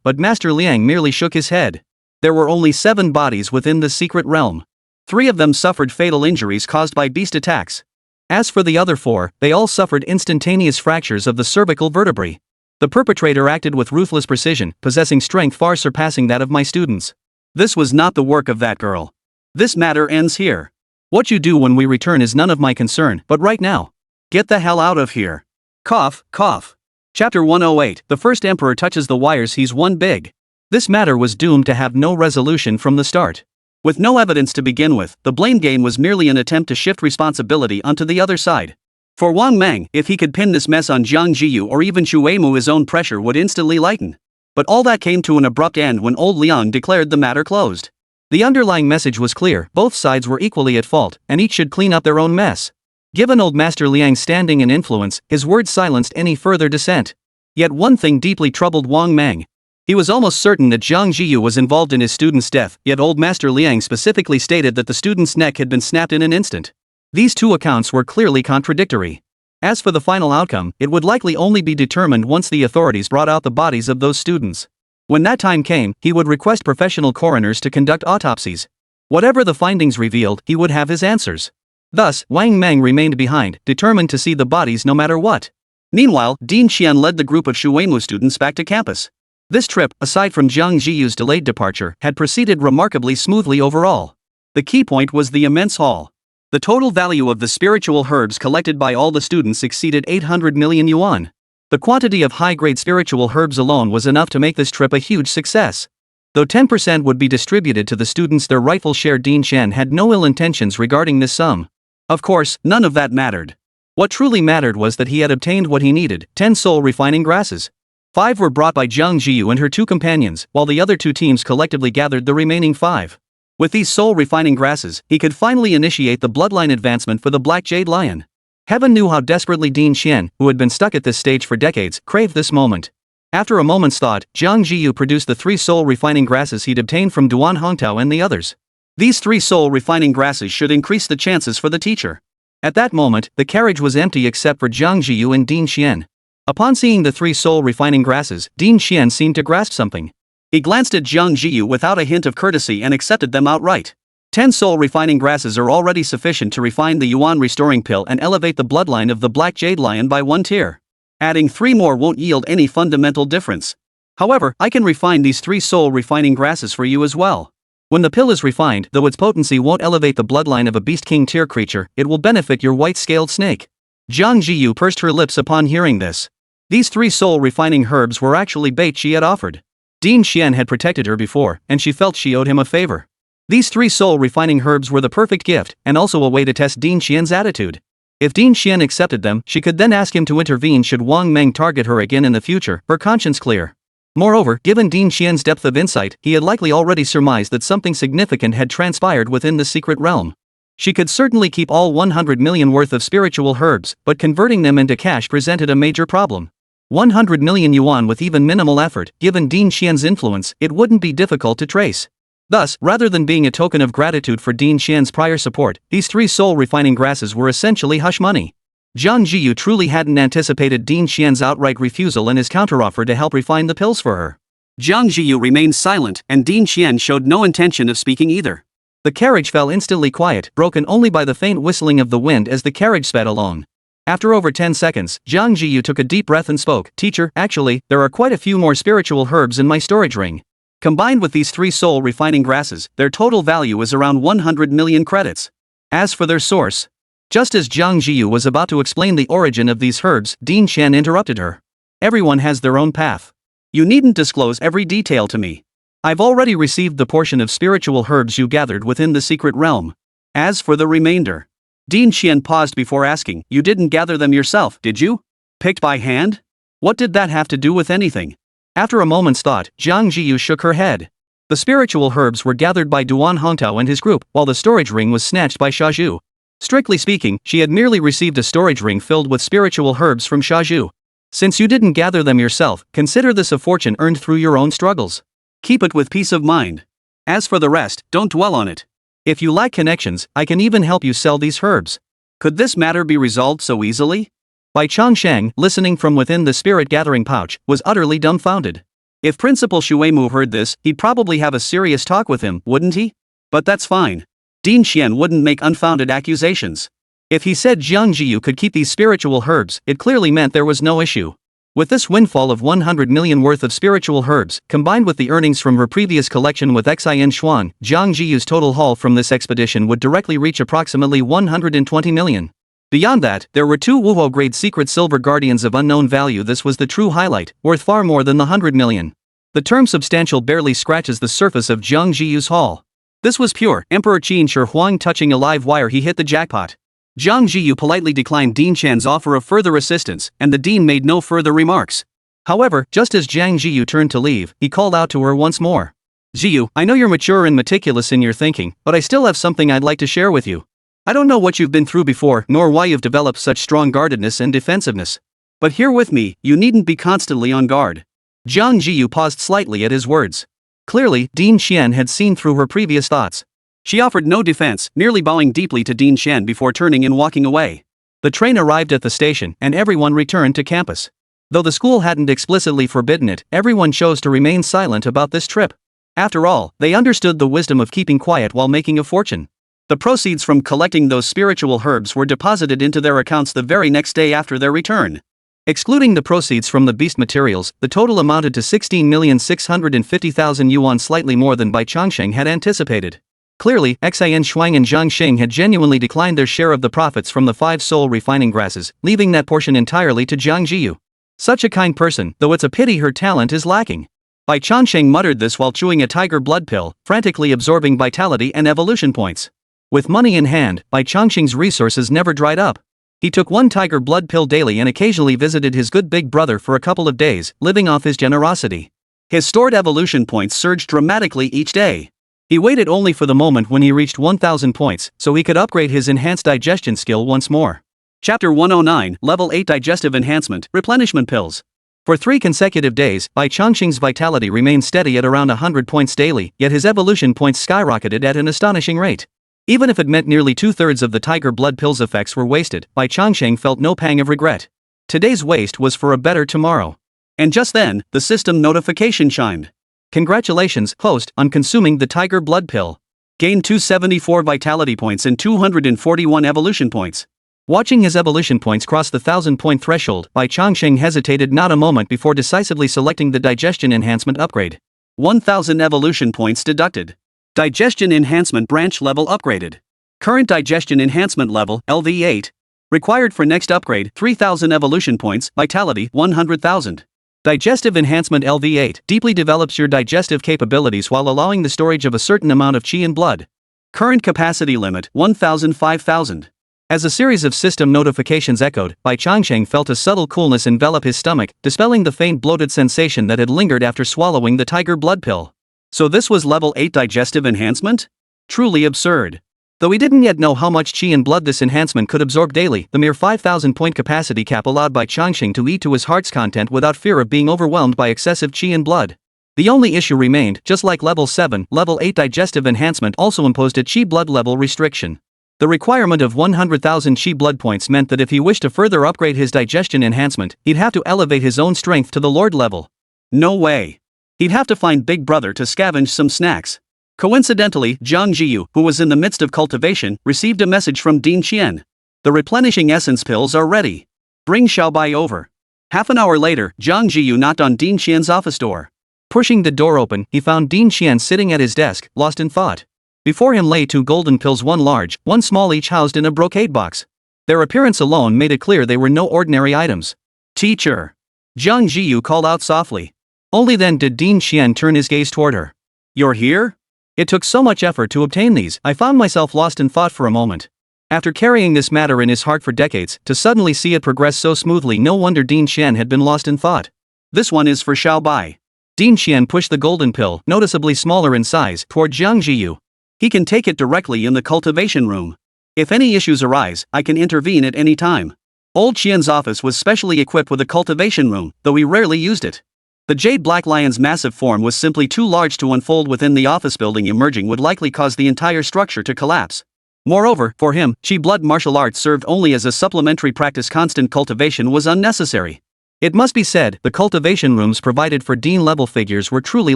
but Master Liang merely shook his head. There were only 7 bodies within the secret realm. 3 of them suffered fatal injuries caused by beast attacks. As for the other 4, they all suffered instantaneous fractures of the cervical vertebrae. The perpetrator acted with ruthless precision, possessing strength far surpassing that of my students. This was not the work of that girl. This matter ends here. What you do when we return is none of my concern, but right now, get the hell out of here. Cough, cough. Chapter 108, the first emperor touches the wires, he's one big. This matter was doomed to have no resolution from the start. With no evidence to begin with, the blame game was merely an attempt to shift responsibility onto the other side. For Wang Meng, if he could pin this mess on Jiang Zhiyu or even Xu Weimu, his own pressure would instantly lighten. But all that came to an abrupt end when old Liang declared the matter closed. The underlying message was clear, both sides were equally at fault, and each should clean up their own mess. Given old Master Liang's standing and influence, his words silenced any further dissent. Yet one thing deeply troubled Wang Meng. He was almost certain that Jiang Zhiyu was involved in his student's death, yet old Master Liang specifically stated that the student's neck had been snapped in an instant. These two accounts were clearly contradictory. As for the final outcome, it would likely only be determined once the authorities brought out the bodies of those students. When that time came, he would request professional coroners to conduct autopsies. Whatever the findings revealed, he would have his answers. Thus, Wang Meng remained behind, determined to see the bodies no matter what. Meanwhile, Dean Xian led the group of Xu Weimu students back to campus. This trip, aside from Jiang Zhiyu's delayed departure, had proceeded remarkably smoothly overall. The key point was the immense haul. The total value of the spiritual herbs collected by all the students exceeded 800 million yuan. The quantity of high-grade spiritual herbs alone was enough to make this trip a huge success. Though 10% would be distributed to the students, their rightful share, Dean Xian had no ill intentions regarding this sum. Of course, none of that mattered. What truly mattered was that he had obtained what he needed, 10 soul refining grasses. 5 were brought by Jiang Zhiyu and her 2 companions, while the other 2 teams collectively gathered the remaining 5. With these soul refining grasses, he could finally initiate the bloodline advancement for the Black Jade Lion. Heaven knew how desperately Dean Xian, who had been stuck at this stage for decades, craved this moment. After a moment's thought, Jiang Zhiyu produced the 3 soul refining grasses he'd obtained from Duan Hongtao and the others. These 3 soul refining grasses should increase the chances for the teacher. At that moment, the carriage was empty except for Jiang Zhiyu and Ding Xian. Upon seeing the 3 soul refining grasses, Ding Xian seemed to grasp something. He glanced at Jiang Zhiyu without a hint of courtesy and accepted them outright. 10 soul refining grasses are already sufficient to refine the yuan restoring pill and elevate the bloodline of the black jade lion by 1 tier. Adding 3 more won't yield any fundamental difference. However, I can refine these 3 soul refining grasses for you as well. When the pill is refined, though its potency won't elevate the bloodline of a beast king tier creature, it will benefit your white-scaled snake. Jiang Zhiyu pursed her lips upon hearing this. These 3 soul refining herbs were actually bait she had offered. Ding Xian had protected her before, and she felt she owed him a favor. These 3 soul refining herbs were the perfect gift, and also a way to test Ding Xian's attitude. If Ding Xian accepted them, she could then ask him to intervene should Wang Meng target her again in the future, her conscience clear. Moreover, given Ding Xian's depth of insight, he had likely already surmised that something significant had transpired within the secret realm. She could certainly keep all 100 million worth of spiritual herbs, but converting them into cash presented a major problem. 100 million yuan with even minimal effort, given Ding Xian's influence, it wouldn't be difficult to trace. Thus, rather than being a token of gratitude for Ding Xian's prior support, these 3 soul refining grasses were essentially hush money. Jiang Zhiyu truly hadn't anticipated Ding Xian's outright refusal and his counteroffer to help refine the pills for her. Jiang Zhiyu remained silent, and Ding Xian showed no intention of speaking either. The carriage fell instantly quiet, broken only by the faint whistling of the wind as the carriage sped along. After over 10 seconds, Jiang Zhiyu took a deep breath and spoke, "Teacher, actually, there are quite a few more spiritual herbs in my storage ring. Combined with these 3 soul refining grasses, their total value is around 100 million credits. As for their source..." Just as Jiang Zhiyu was about to explain the origin of these herbs, Ding Xian interrupted her. "Everyone has their own path. You needn't disclose every detail to me. I've already received the portion of spiritual herbs you gathered within the secret realm. As for the remainder..." Ding Xian paused before asking, "You didn't gather them yourself, did you? Picked by hand? What did that have to do with anything?" After a moment's thought, Jiang Zhiyu shook her head. The spiritual herbs were gathered by Duan Hongtao and his group, while the storage ring was snatched by Xiazhu. Strictly speaking, she had merely received a storage ring filled with spiritual herbs from Xiazhu. Since you didn't gather them yourself, consider this a fortune earned through your own struggles. Keep it with peace of mind. As for the rest, don't dwell on it. If you lack connections, I can even help you sell these herbs. Could this matter be resolved so easily? Bai Changsheng, listening from within the spirit-gathering pouch, was utterly dumbfounded. If Principal Shuemu heard this, he'd probably have a serious talk with him, wouldn't he? But that's fine. Ding Xian wouldn't make unfounded accusations. If he said Jiang Zhiyu could keep these spiritual herbs, it clearly meant there was no issue. With this windfall of 100 million worth of spiritual herbs, combined with the earnings from her previous collection with Xin Xuan, Jiang Zhiyu's total haul from this expedition would directly reach approximately 120 million. Beyond that, there were 2 Wuhuo-grade secret silver guardians of unknown value. This was the true highlight, worth far more than the 100 million. The term substantial barely scratches the surface of Jiang Zhiyu's haul. This was pure Emperor Qin Shi Huang touching a live wire. He hit the jackpot. Jiang Zhiyu politely declined Ding Qian's offer of further assistance, and the dean made no further remarks. However, just as Jiang Zhiyu turned to leave, he called out to her once more. "Zhiyu, I know you're mature and meticulous in your thinking, but I still have something I'd like to share with you. I don't know what you've been through before, nor why you've developed such strong guardedness and defensiveness. But here with me, you needn't be constantly on guard." Jiang Zhiyu paused slightly at his words. Clearly, Ding Xian had seen through her previous thoughts. She offered no defense, merely bowing deeply to Ding Xian before turning and walking away. The train arrived at the station, and everyone returned to campus. Though the school hadn't explicitly forbidden it, everyone chose to remain silent about this trip. After all, they understood the wisdom of keeping quiet while making a fortune. The proceeds from collecting those spiritual herbs were deposited into their accounts the very next day after their return. Excluding the proceeds from the beast materials, the total amounted to 16,650,000 yuan, slightly more than Bai Changsheng had anticipated. Clearly, Xin Shuang and Zhang Xing had genuinely declined their share of the profits from the 5 soul refining grasses, leaving that portion entirely to Jiang Zhiyu. Such a kind person, though it's a pity her talent is lacking. Bai Changsheng muttered this while chewing a tiger blood pill, frantically absorbing vitality and evolution points. With money in hand, Bai Changsheng's resources never dried up. He took 1 tiger blood pill daily and occasionally visited his good big brother for a couple of days, living off his generosity. His stored evolution points surged dramatically each day. He waited only for the moment when he reached 1,000 points, so he could upgrade his enhanced digestion skill once more. Chapter 109, Level 8 Digestive Enhancement, Replenishment Pills. For 3 consecutive days, Bai Changsheng's vitality remained steady at around 100 points daily, yet his evolution points skyrocketed at an astonishing rate. Even if it meant nearly 2/3 of the tiger blood pill's effects were wasted, Bai Changsheng felt no pang of regret. Today's waste was for a better tomorrow. And just then, the system notification chimed. Congratulations, host, on consuming the tiger blood pill. Gain 274 vitality points and 241 evolution points. Watching his evolution points cross the 1,000-point threshold, Bai Changsheng hesitated not a moment before decisively selecting the digestion enhancement upgrade. 1,000 evolution points deducted. Digestion enhancement branch level upgraded. Current digestion enhancement level, LV8. Required for next upgrade, 3,000 evolution points, vitality, 100,000. Digestive enhancement LV8 deeply develops your digestive capabilities while allowing the storage of a certain amount of qi and blood. Current capacity limit, 1,000 5,000. As a series of system notifications echoed, Bai Changsheng felt a subtle coolness envelop his stomach, dispelling the faint bloated sensation that had lingered after swallowing the tiger blood pill. So this was level 8 digestive enhancement? Truly absurd. Though he didn't yet know how much qi and blood this enhancement could absorb daily, the mere 5,000-point capacity cap allowed Bai Changsheng to eat to his heart's content without fear of being overwhelmed by excessive qi and blood. The only issue remained, just like level 7, level 8 digestive enhancement also imposed a qi blood level restriction. The requirement of 100,000 qi blood points meant that if he wished to further upgrade his digestion enhancement, he'd have to elevate his own strength to the Lord level. No way. He'd have to find Big Brother to scavenge some snacks. Coincidentally, Jiang Zhiyu, who was in the midst of cultivation, received a message from Dean Qian. The replenishing essence pills are ready. Bring Xiaobai over. Half an hour later, Jiang Zhiyu knocked on Dean Qian's office door. Pushing the door open, he found Dean Qian sitting at his desk, lost in thought. Before him lay 2 golden pills, one large, one small, each housed in a brocade box. Their appearance alone made it clear they were no ordinary items. Teacher! Jiang Zhiyu called out softly. Only then did Dean Qian turn his gaze toward her. You're here? It took so much effort to obtain these, I found myself lost in thought for a moment. After carrying this matter in his heart for decades, to suddenly see it progress so smoothly, no wonder Dean Qian had been lost in thought. This one is for Xiaobai. Dean Qian pushed the golden pill, noticeably smaller in size, toward Jiang Zhiyu. He can take it directly in the cultivation room. If any issues arise, I can intervene at any time. Old Qian's office was specially equipped with a cultivation room, though he rarely used it. The Jade Black Lion's massive form was simply too large to unfold within the office building. Emerging would likely cause the entire structure to collapse. Moreover, for him, Qi blood martial arts served only as a supplementary practice. Constant cultivation was unnecessary. It must be said, the cultivation rooms provided for Dean-level figures were truly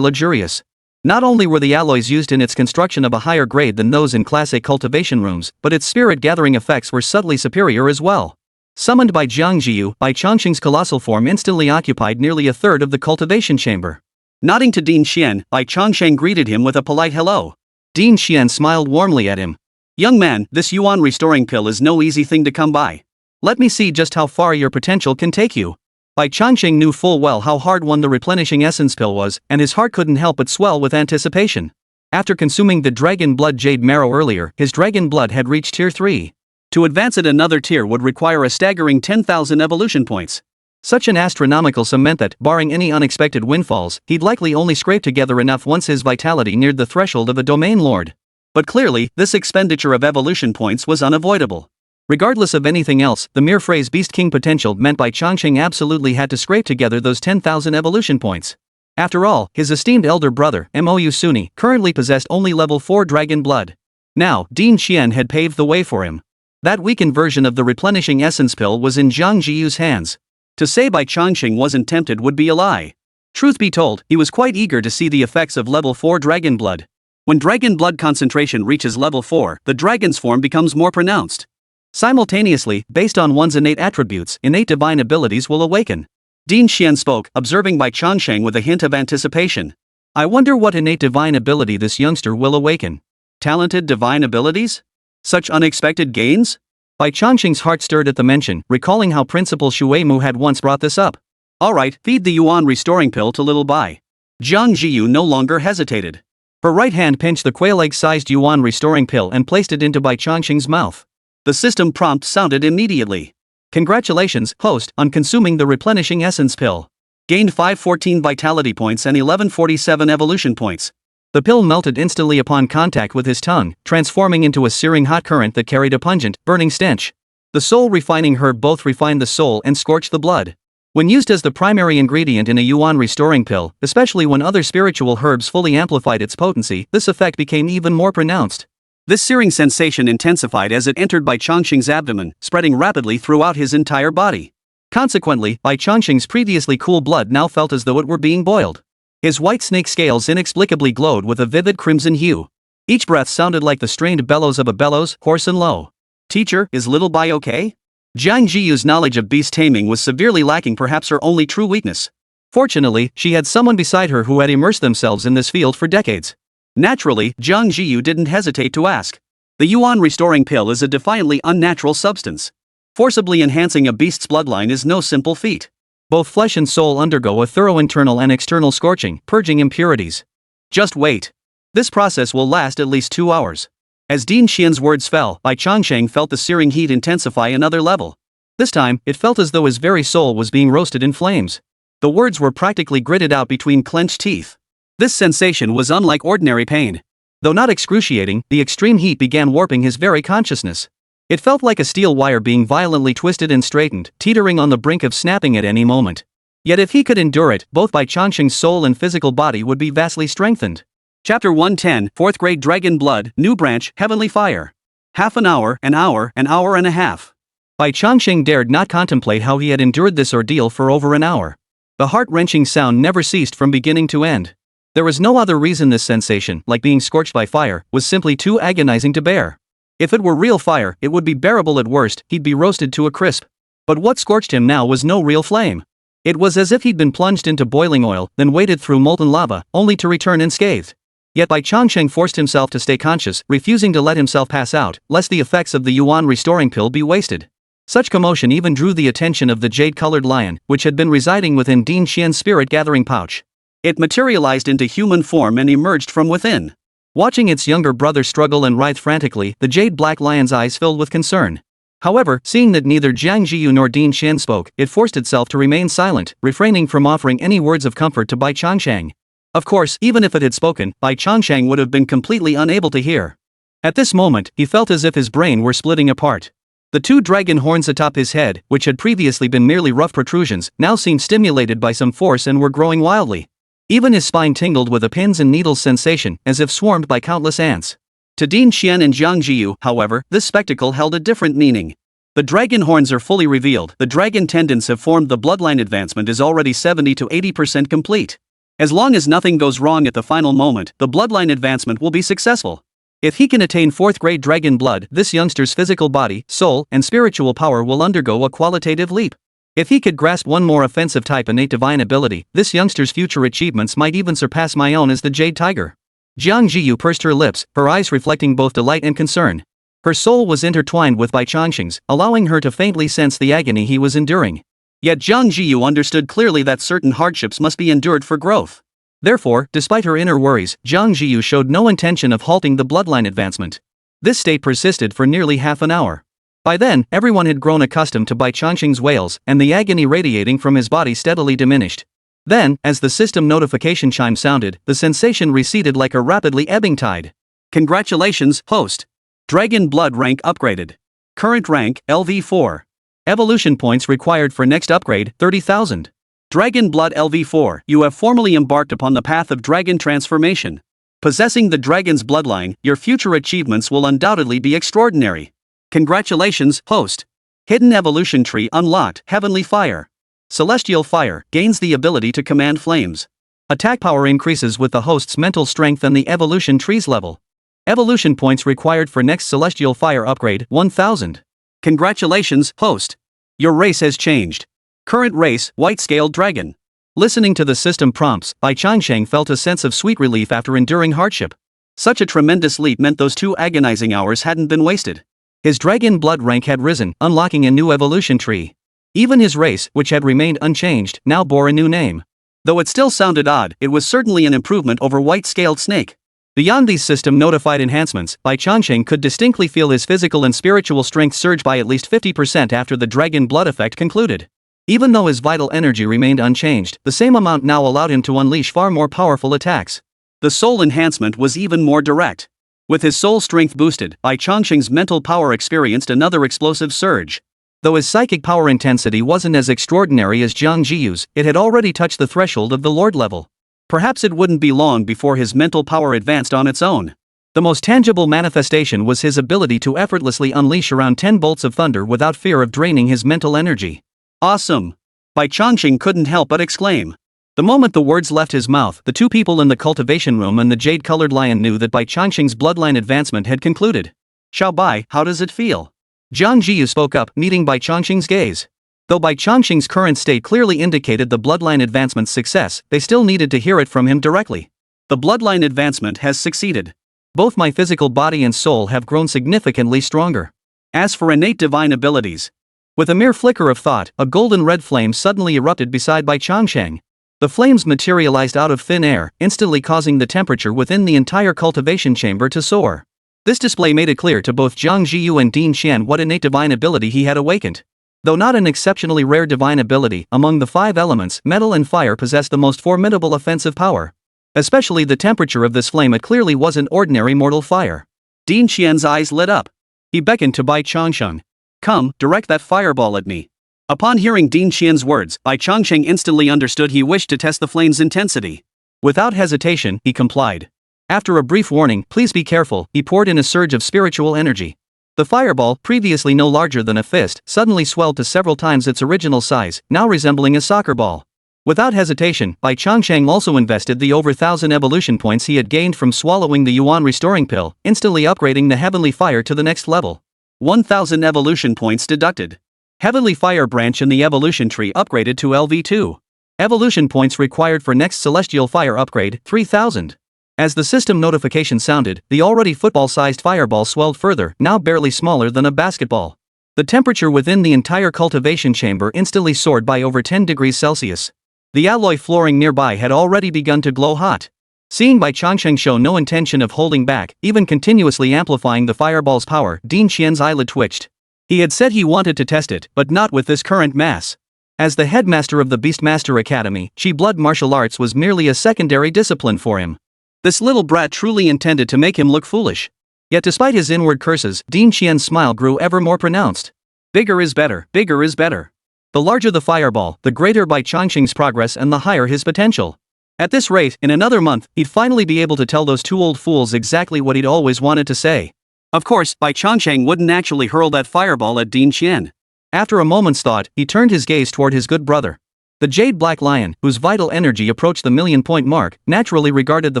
luxurious. Not only were the alloys used in its construction of a higher grade than those in classic cultivation rooms, but its spirit-gathering effects were subtly superior as well. Summoned by Jiang Zhiyu, Bai Changsheng's colossal form instantly occupied nearly a third of the cultivation chamber. Nodding to Dean Qian, Bai Changsheng greeted him with a polite hello. Dean Qian smiled warmly at him. Young man, this yuan restoring pill is no easy thing to come by. Let me see just how far your potential can take you. Bai Changsheng knew full well how hard won the replenishing essence pill was, and his heart couldn't help but swell with anticipation. After consuming the dragon blood jade marrow earlier, his dragon blood had reached tier 3. To advance it another tier would require a staggering 10,000 evolution points. Such an astronomical sum meant that, barring any unexpected windfalls, he'd likely only scrape together enough once his vitality neared the threshold of a domain lord. But clearly, this expenditure of evolution points was unavoidable. Regardless of anything else, the mere phrase Beast King potential meant Bai Changsheng absolutely had to scrape together those 10,000 evolution points. After all, his esteemed elder brother, Mou Suni, currently possessed only level 4 dragon blood. Now, Dean Qian had paved the way for him. That weakened version of the replenishing essence pill was in Jiang Zhiyu's hands. To say Bai Changsheng wasn't tempted would be a lie. Truth be told, he was quite eager to see the effects of level 4 dragon blood. When dragon blood concentration reaches level 4, the dragon's form becomes more pronounced. Simultaneously, based on one's innate attributes, innate divine abilities will awaken. Dean Qian spoke, observing Bai Changsheng with a hint of anticipation. I wonder what innate divine ability this youngster will awaken. Talented divine abilities? Such unexpected gains? Bai Changsheng's heart stirred at the mention, recalling how Principal Shuemu had once brought this up. Alright, feed the yuan restoring pill to little Bai. Jiang Zhiyu no longer hesitated. Her right hand pinched the quail-egg-sized yuan restoring pill and placed it into Bai Changsheng's mouth. The system prompt sounded immediately. Congratulations, host, on consuming the replenishing essence pill. Gained 514 vitality points and 1147 evolution points. The pill melted instantly upon contact with his tongue, transforming into a searing hot current that carried a pungent, burning stench. The soul refining herb both refined the soul and scorched the blood. When used as the primary ingredient in a yuan restoring pill, especially when other spiritual herbs fully amplified its potency, this effect became even more pronounced. This searing sensation intensified as it entered Bai Changsheng's abdomen, spreading rapidly throughout his entire body. Consequently, Bai Changsheng's previously cool blood now felt as though it were being boiled. His white snake scales inexplicably glowed with a vivid crimson hue. Each breath sounded like the strained bellows of a bellows, hoarse and low. "Teacher, is little Bai okay?" Jiang Zhiyu's knowledge of beast taming was severely lacking, perhaps her only true weakness. Fortunately, she had someone beside her who had immersed themselves in this field for decades. Naturally, Jiang Zhiyu didn't hesitate to ask. The yuan restoring pill is a defiantly unnatural substance. Forcibly enhancing a beast's bloodline is no simple feat. Both flesh and soul undergo a thorough internal and external scorching, purging impurities. Just wait. This process will last at least 2 hours. As Dean Xian's words fell, Bai Changsheng felt the searing heat intensify another level. This time, it felt as though his very soul was being roasted in flames. The words were practically gritted out between clenched teeth. This sensation was unlike ordinary pain. Though not excruciating, the extreme heat began warping his very consciousness. It felt like a steel wire being violently twisted and straightened, teetering on the brink of snapping at any moment. Yet if he could endure it, both Bai Changsheng's soul and physical body would be vastly strengthened. Chapter 110, 4th Grade Dragon Blood, New Branch, Heavenly Fire. Half an hour and a half. Bai Changsheng dared not contemplate how he had endured this ordeal for over an hour. The heart-wrenching sound never ceased from beginning to end. There was no other reason this sensation, like being scorched by fire, was simply too agonizing to bear. If it were real fire, it would be bearable at worst, he'd be roasted to a crisp. But what scorched him now was no real flame. It was as if he'd been plunged into boiling oil, then waded through molten lava, only to return unscathed. Yet Bai Changsheng forced himself to stay conscious, refusing to let himself pass out, lest the effects of the yuan restoring pill be wasted. Such commotion even drew the attention of the jade-colored lion, which had been residing within Dean Xian's spirit-gathering pouch. It materialized into human form and emerged from within. Watching its younger brother struggle and writhe frantically, the jade-black lion's eyes filled with concern. However, seeing that neither Jiang Zhiyu nor Dean Xian spoke, it forced itself to remain silent, refraining from offering any words of comfort to Bai Changsheng. Of course, even if it had spoken, Bai Changsheng would have been completely unable to hear. At this moment, he felt as if his brain were splitting apart. The 2 dragon horns atop his head, which had previously been merely rough protrusions, now seemed stimulated by some force and were growing wildly. Even his spine tingled with a pins and needles sensation, as if swarmed by countless ants. To Dean Xian and Jiang Zhiyu, however, this spectacle held a different meaning. The dragon horns are fully revealed, the dragon tendons have formed, the bloodline advancement is already 70 to 80% complete. As long as nothing goes wrong at the final moment, the bloodline advancement will be successful. If he can attain 4th grade dragon blood, this youngster's physical body, soul, and spiritual power will undergo a qualitative leap. If he could grasp one more offensive type innate divine ability, this youngster's future achievements might even surpass my own as the Jade Tiger. Jiang Zhiyu pursed her lips, her eyes reflecting both delight and concern. Her soul was intertwined with Bai Changsheng's, allowing her to faintly sense the agony he was enduring. Yet Jiang Zhiyu understood clearly that certain hardships must be endured for growth. Therefore, despite her inner worries, Jiang Zhiyu showed no intention of halting the bloodline advancement. This state persisted for nearly half an hour. By then, everyone had grown accustomed to Bai Changsheng's wails, and the agony radiating from his body steadily diminished. Then, as the system notification chime sounded, the sensation receded like a rapidly ebbing tide. Congratulations, host. Dragon blood rank upgraded. Current rank, LV4. Evolution points required for next upgrade, 30,000. Dragon Blood LV4, you have formally embarked upon the path of dragon transformation. Possessing the dragon's bloodline, your future achievements will undoubtedly be extraordinary. Congratulations, host. Hidden evolution tree unlocked, Heavenly Fire. Celestial Fire gains the ability to command flames. Attack power increases with the host's mental strength and the evolution tree's level. Evolution points required for next Celestial Fire upgrade, 1000. Congratulations, host. Your race has changed. Current race, white-scaled dragon. Listening to the system prompts, Bai Changsheng felt a sense of sweet relief after enduring hardship. Such a tremendous leap meant those 2 agonizing hours hadn't been wasted. His dragon blood rank had risen, unlocking a new evolution tree. Even his race, which had remained unchanged, now bore a new name. Though it still sounded odd, it was certainly an improvement over white-scaled snake. Beyond these system-notified enhancements, Bai Changsheng could distinctly feel his physical and spiritual strength surge by at least 50% after the dragon blood effect concluded. Even though his vital energy remained unchanged, the same amount now allowed him to unleash far more powerful attacks. The soul enhancement was even more direct. With his soul strength boosted, Bai Changsheng's mental power experienced another explosive surge. Though his psychic power intensity wasn't as extraordinary as Jiang Zhiyu's, it had already touched the threshold of the Lord level. Perhaps it wouldn't be long before his mental power advanced on its own. The most tangible manifestation was his ability to effortlessly unleash around 10 bolts of thunder without fear of draining his mental energy. Awesome! Bai Changsheng couldn't help but exclaim. The moment the words left his mouth, the two people in the cultivation room and the jade-colored lion knew that Bai Changsheng's bloodline advancement had concluded. Xiao Bai, how does it feel? Jiang Zhiyu spoke up, meeting Bai Changsheng's gaze. Though Bai Changsheng's current state clearly indicated the bloodline advancement's success, they still needed to hear it from him directly. The bloodline advancement has succeeded. Both my physical body and soul have grown significantly stronger. As for innate divine abilities, with a mere flicker of thought, a golden red flame suddenly erupted beside Bai Changsheng. The flames materialized out of thin air, instantly causing the temperature within the entire cultivation chamber to soar. This display made it clear to both Jiang Zhiyu and Din Qian what innate divine ability he had awakened. Though not an exceptionally rare divine ability, among the 5 elements, metal and fire possessed the most formidable offensive power. Especially the temperature of this flame, it clearly wasn't ordinary mortal fire. Din Qian's eyes lit up. He beckoned to Bai Changsheng. Come, direct that fireball at me. Upon hearing Din Qian's words, Bai Changsheng instantly understood he wished to test the flame's intensity. Without hesitation, he complied. After a brief warning, please be careful, he poured in a surge of spiritual energy. The fireball, previously no larger than a fist, suddenly swelled to several times its original size, now resembling a soccer ball. Without hesitation, Bai Changsheng also invested the over 1,000 evolution points he had gained from swallowing the yuan restoring pill, instantly upgrading the heavenly fire to the next level. 1,000 evolution points deducted. Heavenly fire branch in the evolution tree upgraded to LV2. Evolution points required for next celestial fire upgrade, 3,000. As the system notification sounded, the already football-sized fireball swelled further, now barely smaller than a basketball. The temperature within the entire cultivation chamber instantly soared by over 10 degrees Celsius. The alloy flooring nearby had already begun to glow hot. Seeing Bai Changsheng show no intention of holding back, even continuously amplifying the fireball's power, Din Qian's eyelid twitched. He had said he wanted to test it, but not with this current mass. As the headmaster of the Beastmaster Academy, Chi blood martial arts was merely a secondary discipline for him. This little brat truly intended to make him look foolish. Yet despite his inward curses, Din Qian's smile grew ever more pronounced. Bigger is better, bigger is better. The larger the fireball, the greater Bai Changsheng's progress and the higher his potential. At this rate, in another month, he'd finally be able to tell those two old fools exactly what he'd always wanted to say. Of course, Bai Changsheng wouldn't actually hurl that fireball at Din Qian. After a moment's thought, he turned his gaze toward his good brother. The jade black lion, whose vital energy approached the 1,000,000-point mark, naturally regarded the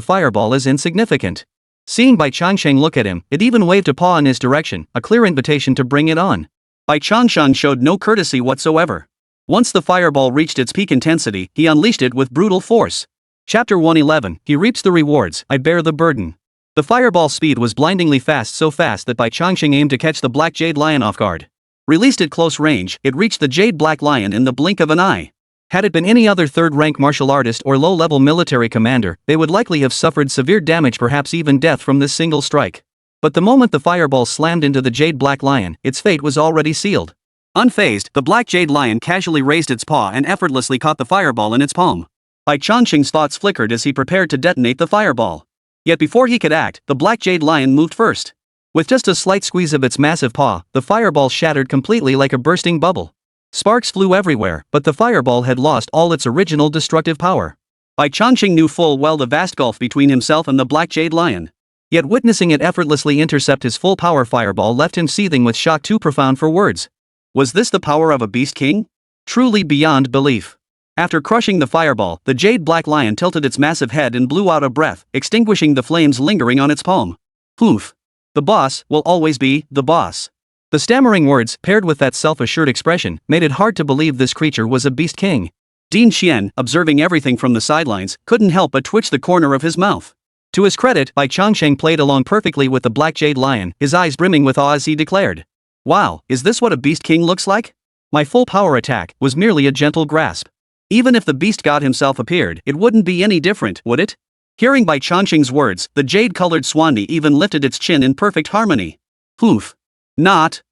fireball as insignificant. Seeing Bai Changsheng look at him, it even waved a paw in his direction, a clear invitation to bring it on. Bai Changsheng showed no courtesy whatsoever. Once the fireball reached its peak intensity, he unleashed it with brutal force. Chapter 111, He reaps the rewards, I bear the burden. The fireball's speed was blindingly fast, so fast that Bai Changsheng aimed to catch the black jade lion off guard. Released at close range, it reached the jade black lion in the blink of an eye. Had it been any other third-rank martial artist or low-level military commander, they would likely have suffered severe damage, perhaps even death from this single strike. But the moment the fireball slammed into the jade black lion, its fate was already sealed. Unfazed, the black jade lion casually raised its paw and effortlessly caught the fireball in its palm. Bai Changsheng's thoughts flickered as he prepared to detonate the fireball. Yet before he could act, the black jade lion moved first. With just a slight squeeze of its massive paw, the fireball shattered completely like a bursting bubble. Sparks flew everywhere, but the fireball had lost all its original destructive power. Bai Changsheng knew full well the vast gulf between himself and the black jade lion. Yet witnessing it effortlessly intercept his full power fireball left him seething with shock too profound for words. Was this the power of a beast king? Truly beyond belief. After crushing the fireball, the jade black lion tilted its massive head and blew out a breath, extinguishing the flames lingering on its palm. Poof. The boss will always be the boss. The stammering words, paired with that self-assured expression, made it hard to believe this creature was a beast king. Din Qian, observing everything from the sidelines, couldn't help but twitch the corner of his mouth. To his credit, Bai Changsheng played along perfectly with the black jade lion, his eyes brimming with awe as he declared. Wow, is this what a beast king looks like? My full power attack was merely a gentle grasp. Even if the beast god himself appeared, it wouldn't be any different, would it? Hearing Bai Changsheng's words, the jade-colored swanny even lifted its chin in perfect harmony. Poof. Not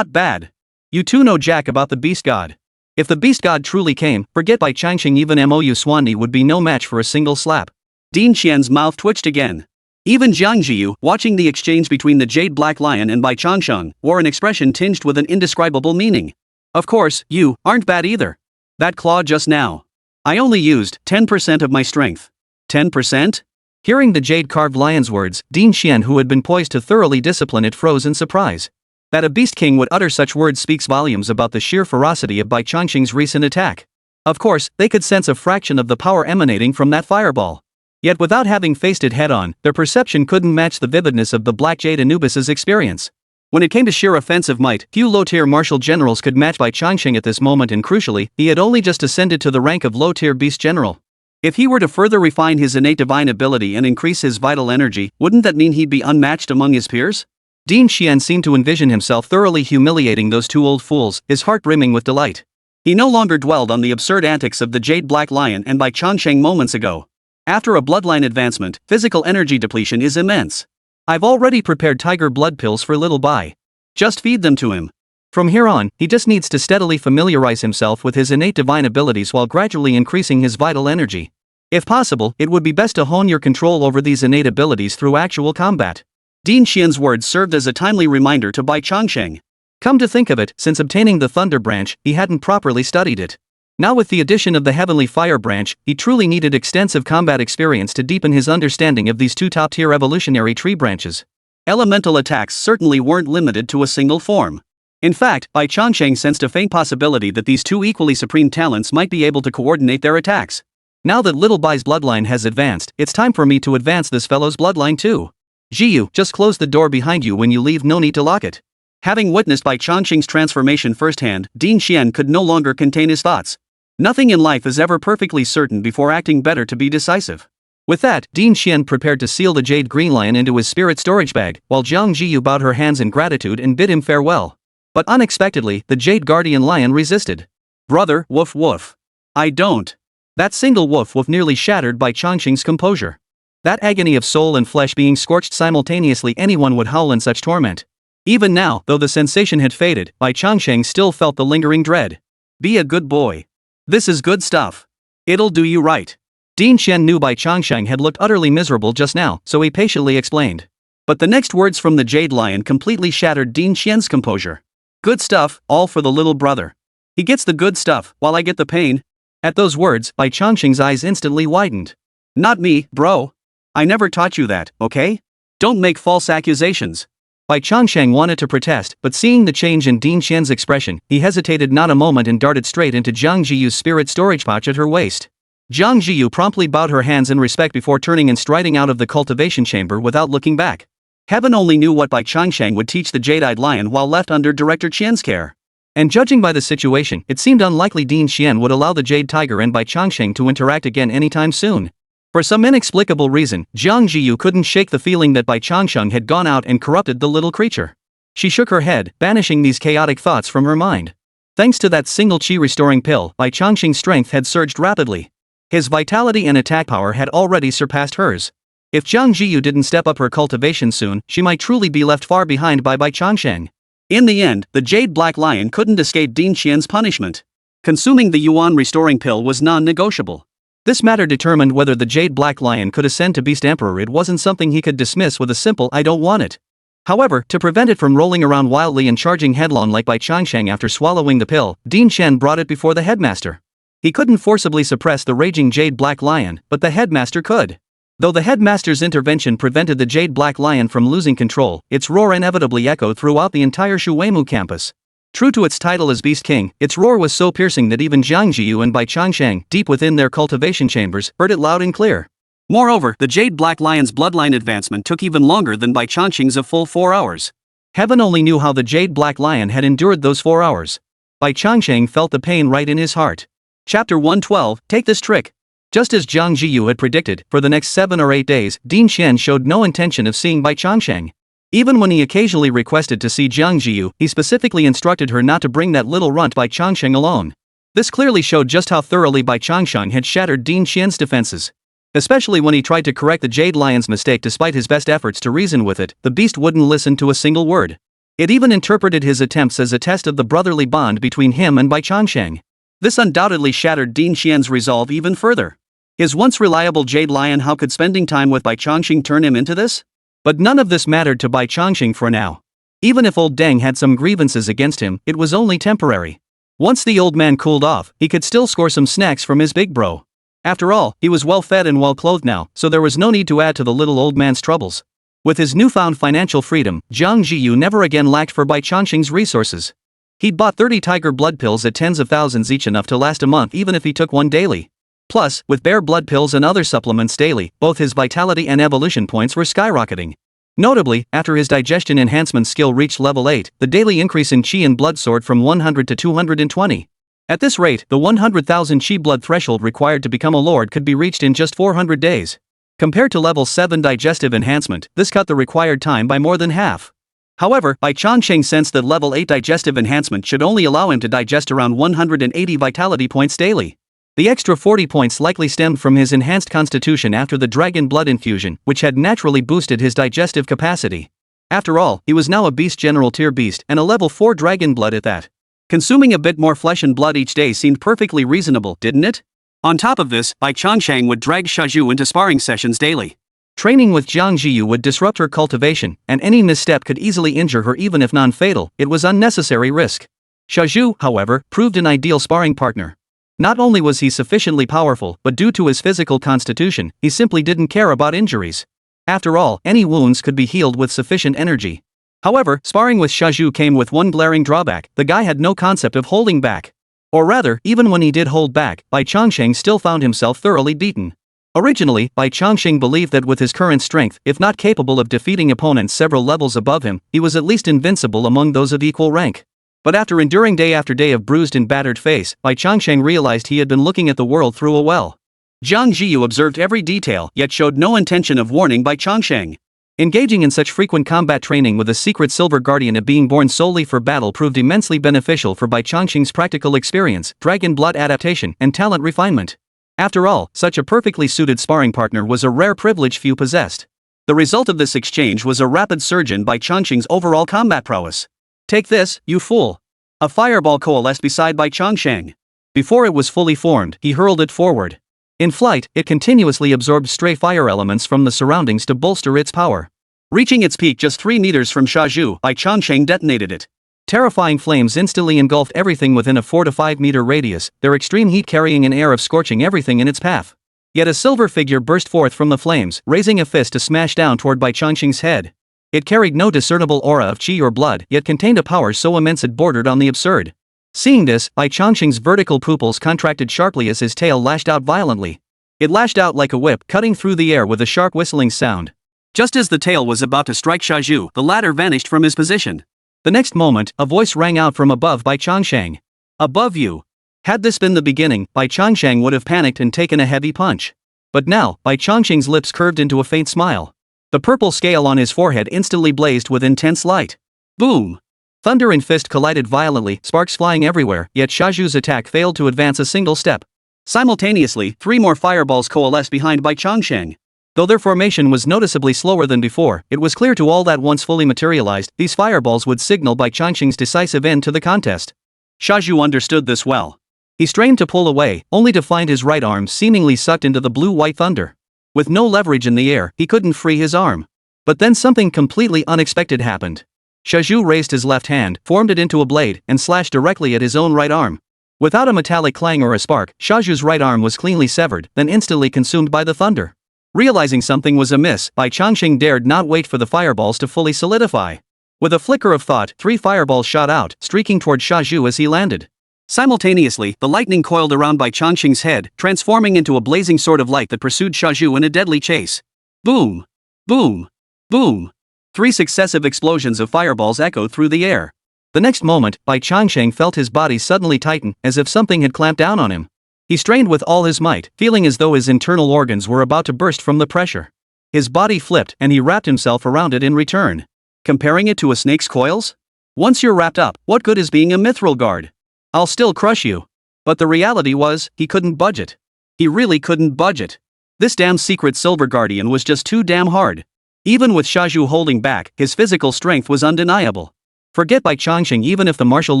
bad. You two know jack about the beast god. If the beast god truly came, forget Bai Changsheng, even Mou Swanny would be no match for a single slap. Din Qian's mouth twitched again. Even Jiang Zhiyu, watching the exchange between the jade black lion and Bai Changsheng, wore an expression tinged with an indescribable meaning. Of course, you aren't bad either. That claw just now. I only used 10% of my strength. 10%? Hearing the jade-carved lion's words, Din Xian, who had been poised to thoroughly discipline it, froze in surprise. That a beast king would utter such words speaks volumes about the sheer ferocity of Bai Changsheng's recent attack. Of course, they could sense a fraction of the power emanating from that fireball. Yet without having faced it head-on, their perception couldn't match the vividness of the Black Jade Anubis's experience. When it came to sheer offensive might, few low-tier martial generals could match Bai Changsheng at this moment, and crucially, he had only just ascended to the rank of low-tier beast general. If he were to further refine his innate divine ability and increase his vital energy, wouldn't that mean he'd be unmatched among his peers? Din Xian seemed to envision himself thoroughly humiliating those two old fools, his heart brimming with delight. He no longer dwelled on the absurd antics of the Jade Black Lion and Bai Changsheng moments ago. After a bloodline advancement, physical energy depletion is immense. I've already prepared tiger blood pills for little Bai. Just feed them to him. From here on, he just needs to steadily familiarize himself with his innate divine abilities while gradually increasing his vital energy. If possible, it would be best to hone your control over these innate abilities through actual combat. Din Xian's words served as a timely reminder to Bai Changsheng. Come to think of it, since obtaining the Thunder Branch, he hadn't properly studied it. Now with the addition of the Heavenly Fire Branch, he truly needed extensive combat experience to deepen his understanding of these two top-tier evolutionary tree branches. Elemental attacks certainly weren't limited to a single form. In fact, Bai Changsheng sensed a faint possibility that these two equally supreme talents might be able to coordinate their attacks. Now that little Bai's bloodline has advanced, it's time for me to advance this fellow's bloodline too. Zhiyu, just close the door behind you when you leave, no need to lock it. Having witnessed Bai Changsheng's transformation firsthand, Din Xian could no longer contain his thoughts. Nothing in life is ever perfectly certain before acting better to be decisive. With that, Din Xian prepared to seal the Jade Green Lion into his spirit storage bag, while Jiang Zhiyu bowed her hands in gratitude and bid him farewell. But unexpectedly, the Jade Guardian Lion resisted. Brother, woof woof. I don't. That single woof woof nearly shattered Bai Changsheng's composure. That agony of soul and flesh being scorched simultaneously, anyone would howl in such torment. Even now, though the sensation had faded, Bai Changsheng still felt the lingering dread. Be a good boy. This is good stuff. It'll do you right. Din Xian knew Bai Changsheng had looked utterly miserable just now, so he patiently explained. But the next words from the Jade Lion completely shattered Din Xian's composure. Good stuff, all for the little brother. He gets the good stuff, while I get the pain. At those words, Bai Changsheng's eyes instantly widened. Not me, bro. I never taught you that, okay? Don't make false accusations. Bai Changsheng wanted to protest, but seeing the change in Din Xian's expression, he hesitated not a moment and darted straight into Jiang Zhiyu's spirit storage pouch at her waist. Jiang Zhiyu promptly bowed her hands in respect before turning and striding out of the cultivation chamber without looking back. Heaven only knew what Bai Changsheng would teach the Jade-Eyed Lion while left under Director Qian's care. And judging by the situation, it seemed unlikely Din Xian would allow the Jade Tiger and Bai Changsheng to interact again anytime soon. For some inexplicable reason, Jiang Zhiyu couldn't shake the feeling that Bai Changsheng had gone out and corrupted the little creature. She shook her head, banishing these chaotic thoughts from her mind. Thanks to that single chi-restoring pill, Bai Changsheng's strength had surged rapidly. His vitality and attack power had already surpassed hers. If Jiang Zhiyu didn't step up her cultivation soon, she might truly be left far behind by Bai Changsheng. In the end, the Jade Black Lion couldn't escape Din Xian's punishment. Consuming the yuan restoring pill was non-negotiable. This matter determined whether the Jade Black Lion could ascend to Beast Emperor. It wasn't something he could dismiss with a simple "I don't want it." However, to prevent it from rolling around wildly and charging headlong like Bai Changsheng after swallowing the pill, Din Xian brought it before the headmaster. He couldn't forcibly suppress the raging Jade Black Lion, but the headmaster could. Though the headmaster's intervention prevented the Jade Black Lion from losing control, its roar inevitably echoed throughout the entire Shuemu campus. True to its title as Beast King, its roar was so piercing that even Jiang Zhiyu and Bai Changsheng, deep within their cultivation chambers, heard it loud and clear. Moreover, the Jade Black Lion's bloodline advancement took even longer than Bai Changsheng's a full 4 hours. Heaven only knew how the Jade Black Lion had endured those 4 hours. Bai Changsheng felt the pain right in his heart. Chapter 112, Take this trick. Just as Jiang Zhiyu had predicted, for the next 7 or 8 days, Din Xian showed no intention of seeing Bai Changsheng. Even when he occasionally requested to see Jiang Zhiyu, he specifically instructed her not to bring that little runt Bai Changsheng alone. This clearly showed just how thoroughly Bai Changsheng had shattered Din Xian's defenses. Especially when he tried to correct the Jade Lion's mistake. Despite his best efforts to reason with it, the beast wouldn't listen to a single word. It even interpreted his attempts as a test of the brotherly bond between him and Bai Changsheng. This undoubtedly shattered Din Xian's resolve even further. His once reliable Jade Lion, how could spending time with Bai Changsheng turn him into this? But none of this mattered to Bai Changsheng for now. Even if old Deng had some grievances against him, it was only temporary. Once the old man cooled off, he could still score some snacks from his big bro. After all, he was well fed and well clothed now, so there was no need to add to the little old man's troubles. With his newfound financial freedom, Jiang Zhiyu never again lacked for Bai Changsheng's resources. He'd bought 30 tiger blood pills at tens of thousands each, enough to last a month even if he took one daily. Plus, with bear blood pills and other supplements daily, both his vitality and evolution points were skyrocketing. Notably, after his digestion enhancement skill reached level 8, the daily increase in qi and blood soared from 100 to 220. At this rate, the 100,000 qi blood threshold required to become a lord could be reached in just 400 days. Compared to level 7 digestive enhancement, this cut the required time by more than half. However, Bai Changsheng sensed that level 8 digestive enhancement should only allow him to digest around 180 vitality points daily. The extra 40 points likely stemmed from his enhanced constitution after the dragon blood infusion, which had naturally boosted his digestive capacity. After all, he was now a beast general tier beast and a level 4 dragon blood at that. Consuming a bit more flesh and blood each day seemed perfectly reasonable, didn't it? On top of this, Bai Changsheng would drag Zhiyu into sparring sessions daily. Training with Jiang Zhiyu would disrupt her cultivation, and any misstep could easily injure her even if non-fatal. It was unnecessary risk. Zhiyu, however, proved an ideal sparring partner. Not only was he sufficiently powerful, but due to his physical constitution, he simply didn't care about injuries. After all, any wounds could be healed with sufficient energy. However, sparring with Zhiyu came with one glaring drawback: the guy had no concept of holding back. Or rather, even when he did hold back, Bai Changsheng still found himself thoroughly beaten. Originally, Bai Changsheng believed that with his current strength, if not capable of defeating opponents several levels above him, he was at least invincible among those of equal rank. But after enduring day after day of bruised and battered face, Bai Changsheng realized he had been looking at the world through a well. Jiang Zhiyu observed every detail, yet showed no intention of warning Bai Changsheng. Engaging in such frequent combat training with a secret silver guardian of being born solely for battle proved immensely beneficial for Bai Changsheng's practical experience, dragon blood adaptation, and talent refinement. After all, such a perfectly suited sparring partner was a rare privilege few possessed. The result of this exchange was a rapid surge in Bai Changsheng's overall combat prowess. "Take this, you fool!" A fireball coalesced beside Bai Changsheng. Before it was fully formed, he hurled it forward. In flight, it continuously absorbed stray fire elements from the surroundings to bolster its power. Reaching its peak just 3 meters from Zhiyu, Bai Changsheng detonated it. Terrifying flames instantly engulfed everything within a 4 to 5 meter radius, their extreme heat carrying an air of scorching everything in its path. Yet a silver figure burst forth from the flames, raising a fist to smash down toward Bai Changsheng's head. It carried no discernible aura of qi or blood, yet contained a power so immense it bordered on the absurd. Seeing this, Bai Changsheng's vertical pupils contracted sharply as his tail lashed out violently. It lashed out like a whip, cutting through the air with a sharp whistling sound. Just as the tail was about to strike Zhiyu, the latter vanished from his position. The next moment, a voice rang out from above Bai Changsheng. "Above you." Had this been the beginning, Bai Changsheng would have panicked and taken a heavy punch. But now, Bai Changsheng's lips curved into a faint smile. The purple scale on his forehead instantly blazed with intense light. Boom! Thunder and fist collided violently, sparks flying everywhere, yet Zhiyu's attack failed to advance a single step. Simultaneously, 3 more fireballs coalesced behind Bai Changsheng. Though their formation was noticeably slower than before, it was clear to all that once fully materialized, these fireballs would signal Bai Changsheng's decisive end to the contest. Zhiyu understood this well. He strained to pull away, only to find his right arm seemingly sucked into the blue-white thunder. With no leverage in the air, he couldn't free his arm. But then something completely unexpected happened. Zhiyu raised his left hand, formed it into a blade, and slashed directly at his own right arm. Without a metallic clang or a spark, Zhiyu's right arm was cleanly severed, then instantly consumed by the thunder. Realizing something was amiss, Bai Changsheng dared not wait for the fireballs to fully solidify. With a flicker of thought, 3 fireballs shot out, streaking toward Zhiyu as he landed. Simultaneously, the lightning coiled around Bai Changsheng's head, transforming into a blazing sword of light that pursued Zhiyu in a deadly chase. Boom! Boom! Boom! 3 successive explosions of fireballs echoed through the air. The next moment, Bai Changsheng felt his body suddenly tighten, as if something had clamped down on him. He strained with all his might, feeling as though his internal organs were about to burst from the pressure. His body flipped, and he wrapped himself around it in return. Comparing it to a snake's coils? Once you're wrapped up, what good is being a mithril guard? I'll still crush you. But the reality was, he couldn't budge it. He really couldn't budge it. This damn secret silver guardian was just too damn hard. Even with Zhiyu holding back, his physical strength was undeniable. Forget Bai Changsheng. Even if the martial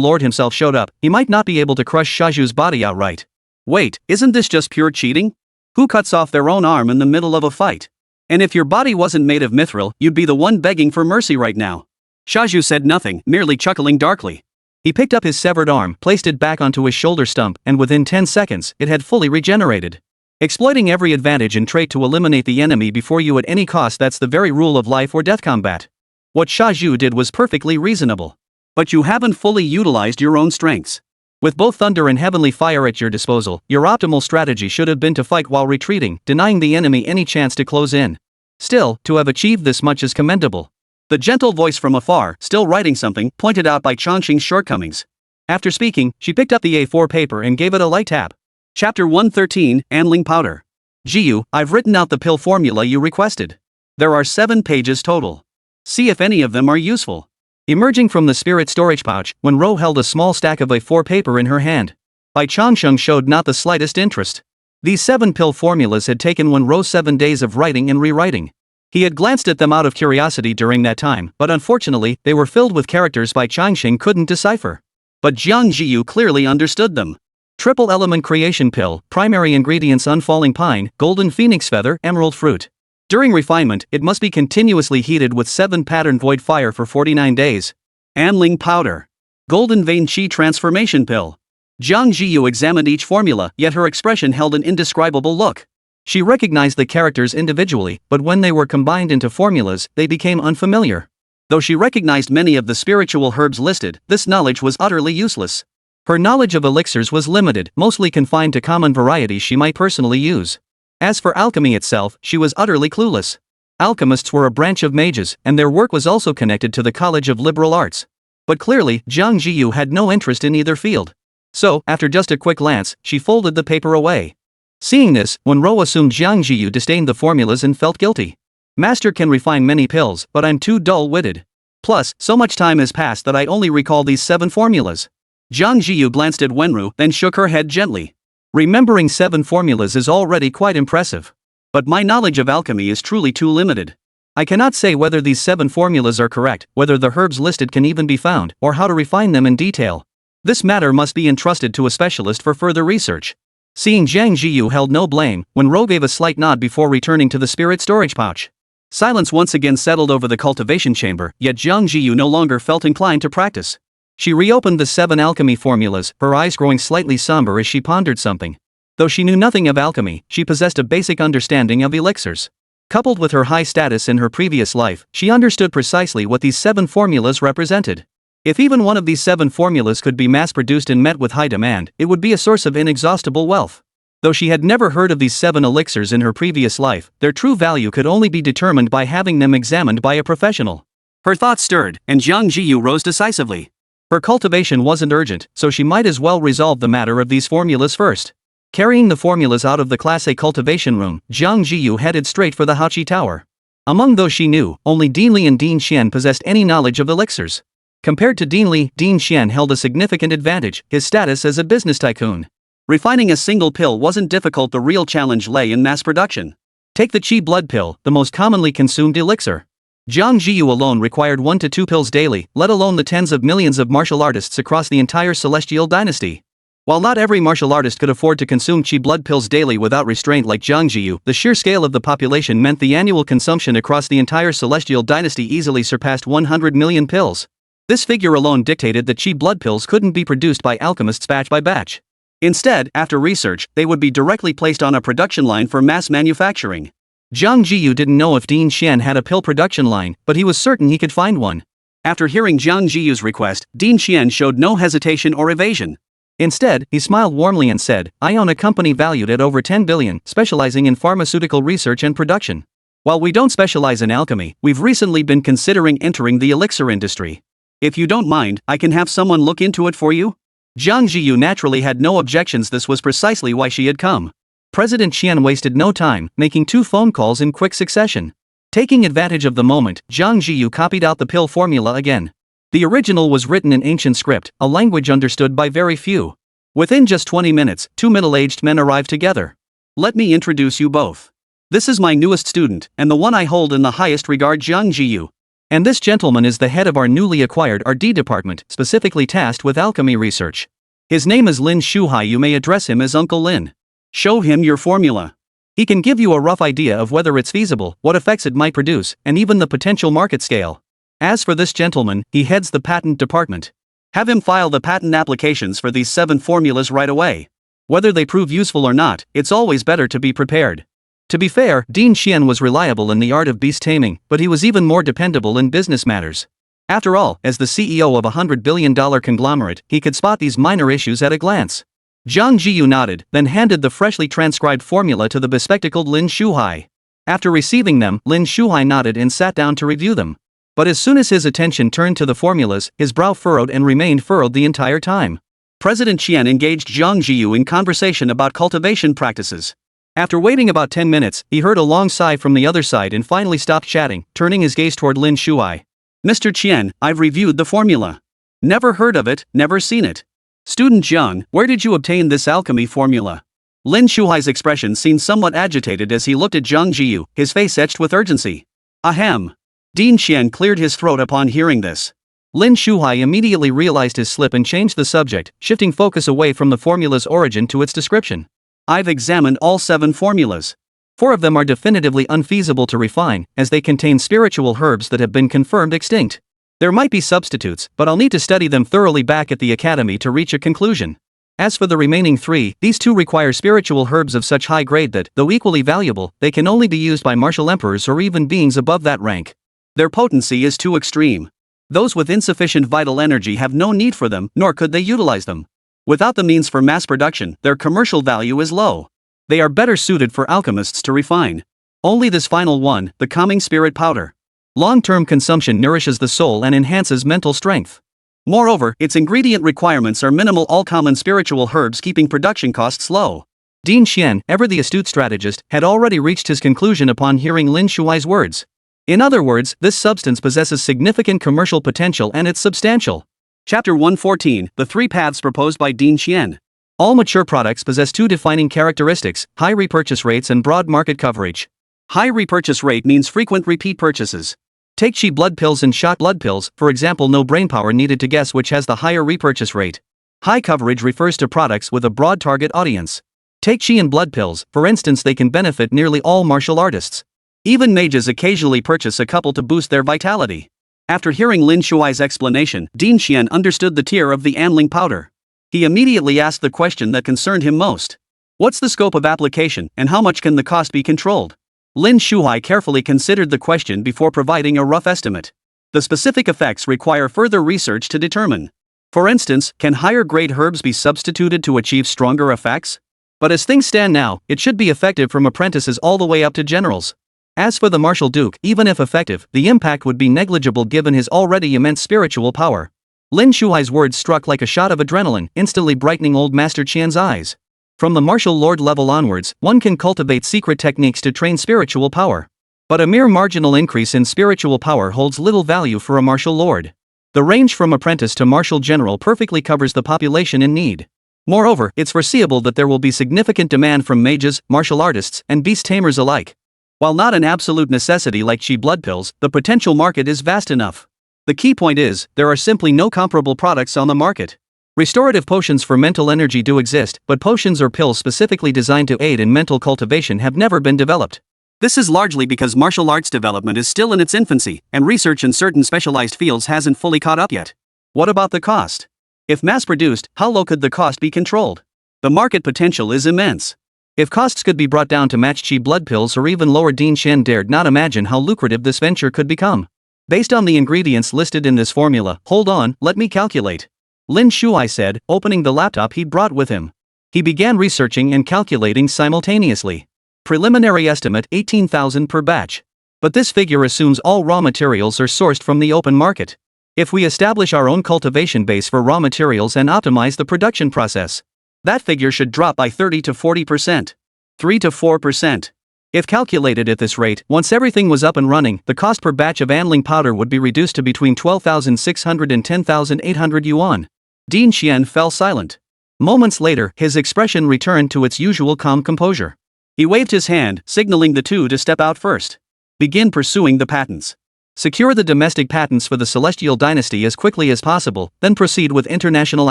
lord himself showed up, he might not be able to crush Zhiyu's body outright. Wait, isn't this just pure cheating? Who cuts off their own arm in the middle of a fight? And if your body wasn't made of mithril, you'd be the one begging for mercy right now. Zhiyu said nothing, merely chuckling darkly. He picked up his severed arm, placed it back onto his shoulder stump, and within 10 seconds, it had fully regenerated. Exploiting every advantage and trait to eliminate the enemy before you at any cost, that's the very rule of life or death combat. What Jiang Zhiyu did was perfectly reasonable. But you haven't fully utilized your own strengths. With both thunder and heavenly fire at your disposal, your optimal strategy should have been to fight while retreating, denying the enemy any chance to close in. Still, to have achieved this much is commendable. The gentle voice from afar, still writing something, pointed out Bai Changsheng's shortcomings. After speaking, she picked up the A4 paper and gave it a light tap. Chapter 113, Anling Powder. Zhiyu, I've written out the pill formula you requested. There are 7 pages total. See if any of them are useful. Emerging from the spirit storage pouch, Wenro held a small stack of A4 paper in her hand. Bai Changsheng showed not the slightest interest. These 7 pill formulas had taken Wenro 7 days of writing and rewriting. He had glanced at them out of curiosity during that time, but unfortunately, they were filled with characters Bai Changsheng couldn't decipher. But Jiang Zhiyu clearly understood them. Triple element creation pill, primary ingredients unfalling pine, golden phoenix feather, emerald fruit. During refinement, it must be continuously heated with 7 pattern void fire for 49 days. Anling powder. Golden vein chi transformation pill. Jiang Zhiyu examined each formula, yet her expression held an indescribable look. She recognized the characters individually, but when they were combined into formulas, they became unfamiliar. Though she recognized many of the spiritual herbs listed, this knowledge was utterly useless. Her knowledge of elixirs was limited, mostly confined to common varieties she might personally use. As for alchemy itself, she was utterly clueless. Alchemists were a branch of mages, and their work was also connected to the College of Liberal Arts. But clearly, Jiang Zhiyu had no interest in either field. So, after just a quick glance, she folded the paper away. Seeing this, Wenro assumed Jiang Zhiyu disdained the formulas and felt guilty. Master can refine many pills, but I'm too dull-witted. Plus, so much time has passed that I only recall these 7 formulas. Jiang Zhiyu glanced at Wenru, then shook her head gently. Remembering 7 formulas is already quite impressive. But my knowledge of alchemy is truly too limited. I cannot say whether these 7 formulas are correct, whether the herbs listed can even be found, or how to refine them in detail. This matter must be entrusted to a specialist for further research. Seeing Jiang Zhiyu held no blame, Wenro gave a slight nod before returning to the spirit storage pouch. Silence once again settled over the cultivation chamber, yet Jiang Zhiyu no longer felt inclined to practice. She reopened the 7 alchemy formulas, her eyes growing slightly somber as she pondered something. Though she knew nothing of alchemy, she possessed a basic understanding of elixirs. Coupled with her high status in her previous life, she understood precisely what these 7 formulas represented. If even one of these 7 formulas could be mass-produced and met with high demand, it would be a source of inexhaustible wealth. Though she had never heard of these 7 elixirs in her previous life, their true value could only be determined by having them examined by a professional. Her thoughts stirred, and Jiang Zhiyu rose decisively. Her cultivation wasn't urgent, so she might as well resolve the matter of these formulas first. Carrying the formulas out of the Class A cultivation room, Jiang Zhiyu headed straight for the Haoqi Tower. Among those she knew, only Dean Li and Dean Xian possessed any knowledge of elixirs. Compared to Dean Li, Dean Xian held a significant advantage, his status as a business tycoon. Refining a single pill wasn't difficult, the real challenge lay in mass production. Take the Qi blood pill, the most commonly consumed elixir. Jiang Zhiyu alone required 1 to 2 pills daily, let alone the tens of millions of martial artists across the entire celestial dynasty. While not every martial artist could afford to consume Qi blood pills daily without restraint like Jiang Zhiyu, the sheer scale of the population meant the annual consumption across the entire celestial dynasty easily surpassed 100 million pills. This figure alone dictated that Qi blood pills couldn't be produced by alchemists batch by batch. Instead, after research, they would be directly placed on a production line for mass manufacturing. Jiang Zhiyu didn't know if Dean Xian had a pill production line, but he was certain he could find one. After hearing Jiang Zhiyu's request, Dean Xian showed no hesitation or evasion. Instead, he smiled warmly and said, I own a company valued at over 10 billion, specializing in pharmaceutical research and production. While we don't specialize in alchemy, we've recently been considering entering the elixir industry. If you don't mind, I can have someone look into it for you? Jiang Zhiyu naturally had no objections. This was precisely why she had come. President Qian wasted no time, making 2 phone calls in quick succession. Taking advantage of the moment, Jiang Zhiyu copied out the pill formula again. The original was written in ancient script, a language understood by very few. Within just 20 minutes, 2 middle-aged men arrived together. Let me introduce you both. This is my newest student, and the one I hold in the highest regard, Jiang Zhiyu. And this gentleman is the head of our newly acquired R&D department, specifically tasked with alchemy research. His name is Lin Shuhai. You may address him as Uncle Lin. Show him your formula. He can give you a rough idea of whether it's feasible, what effects it might produce, and even the potential market scale. As for this gentleman, he heads the patent department. Have him file the patent applications for these 7 formulas right away. Whether they prove useful or not, it's always better to be prepared. To be fair, Ding Xian was reliable in the art of beast taming, but he was even more dependable in business matters. After all, as the CEO of a $100 billion conglomerate, he could spot these minor issues at a glance. Jiang Zhiyu nodded, then handed the freshly transcribed formula to the bespectacled Lin Shuhai. After receiving them, Lin Shuhai nodded and sat down to review them. But as soon as his attention turned to the formulas, his brow furrowed and remained furrowed the entire time. President Qian engaged Jiang Zhiyu in conversation about cultivation practices. After waiting about 10 minutes, he heard a long sigh from the other side and finally stopped chatting, turning his gaze toward Lin Shuhai. Mr. Qian, I've reviewed the formula. Never heard of it, never seen it. Student Jiang, where did you obtain this alchemy formula? Lin Shuhai's expression seemed somewhat agitated as he looked at Jiang Zhiyu, his face etched with urgency. Ahem. Ding Xian cleared his throat upon hearing this. Lin Shuhai immediately realized his slip and changed the subject, shifting focus away from the formula's origin to its description. I've examined all 7 formulas. 4 of them are definitively unfeasible to refine, as they contain spiritual herbs that have been confirmed extinct. There might be substitutes, but I'll need to study them thoroughly back at the academy to reach a conclusion. As for the remaining 3, these 2 require spiritual herbs of such high grade that, though equally valuable, they can only be used by martial emperors or even beings above that rank. Their potency is too extreme. Those with insufficient vital energy have no need for them, nor could they utilize them. Without the means for mass production, their commercial value is low. They are better suited for alchemists to refine. Only this final one, the calming spirit powder. Long-term consumption nourishes the soul and enhances mental strength. Moreover, its ingredient requirements are minimal, all common spiritual herbs, keeping production costs low. Ding Xian, ever the astute strategist, had already reached his conclusion upon hearing Lin Shuai's words. In other words, this substance possesses significant commercial potential and it's substantial. Chapter 114, The 3 Paths Proposed by Ding Xian. All mature products possess 2 defining characteristics: high repurchase rates and broad market coverage. High repurchase rate means frequent repeat purchases. Take Qi blood pills and shot blood pills, for example. No brainpower needed to guess which has the higher repurchase rate. High coverage refers to products with a broad target audience. Take Qi and blood pills, for instance. They can benefit nearly all martial artists. Even mages occasionally purchase a couple to boost their vitality. After hearing Lin Shuai's explanation, Ding Xian understood the tier of the anling powder. He immediately asked the question that concerned him most. What's the scope of application, and how much can the cost be controlled? Lin Shuai carefully considered the question before providing a rough estimate. The specific effects require further research to determine. For instance, can higher grade herbs be substituted to achieve stronger effects? But as things stand now, it should be effective from apprentices all the way up to generals. As for the martial duke, even if effective, the impact would be negligible given his already immense spiritual power. Lin Shuai's words struck like a shot of adrenaline, instantly brightening old Master Qian's eyes. From the martial lord level onwards, one can cultivate secret techniques to train spiritual power. But a mere marginal increase in spiritual power holds little value for a martial lord. The range from apprentice to martial general perfectly covers the population in need. Moreover, it's foreseeable that there will be significant demand from mages, martial artists, and beast tamers alike. While not an absolute necessity like Qi blood pills, the potential market is vast enough. The key point is, there are simply no comparable products on the market. Restorative potions for mental energy do exist, but potions or pills specifically designed to aid in mental cultivation have never been developed. This is largely because martial arts development is still in its infancy, and research in certain specialized fields hasn't fully caught up yet. What about the cost? If mass-produced, how low could the cost be controlled? The market potential is immense. If costs could be brought down to match Qi blood pills or even lower, Ding Xian dared not imagine how lucrative this venture could become. Based on the ingredients listed in this formula, hold on, let me calculate. Lin Shuai said, opening the laptop he brought with him. He began researching and calculating simultaneously. Preliminary estimate 18,000 per batch. But this figure assumes all raw materials are sourced from the open market. If we establish our own cultivation base for raw materials and optimize the production process, that figure should drop by 30 to 40%. 3 to 4%. If calculated at this rate, once everything was up and running, the cost per batch of anling powder would be reduced to between 12,600 and 10,800 yuan. Ding Xian fell silent. Moments later, his expression returned to its usual calm composure. He waved his hand, signaling the 2 to step out first. Begin pursuing the patents. Secure the domestic patents for the Celestial Dynasty as quickly as possible, then proceed with international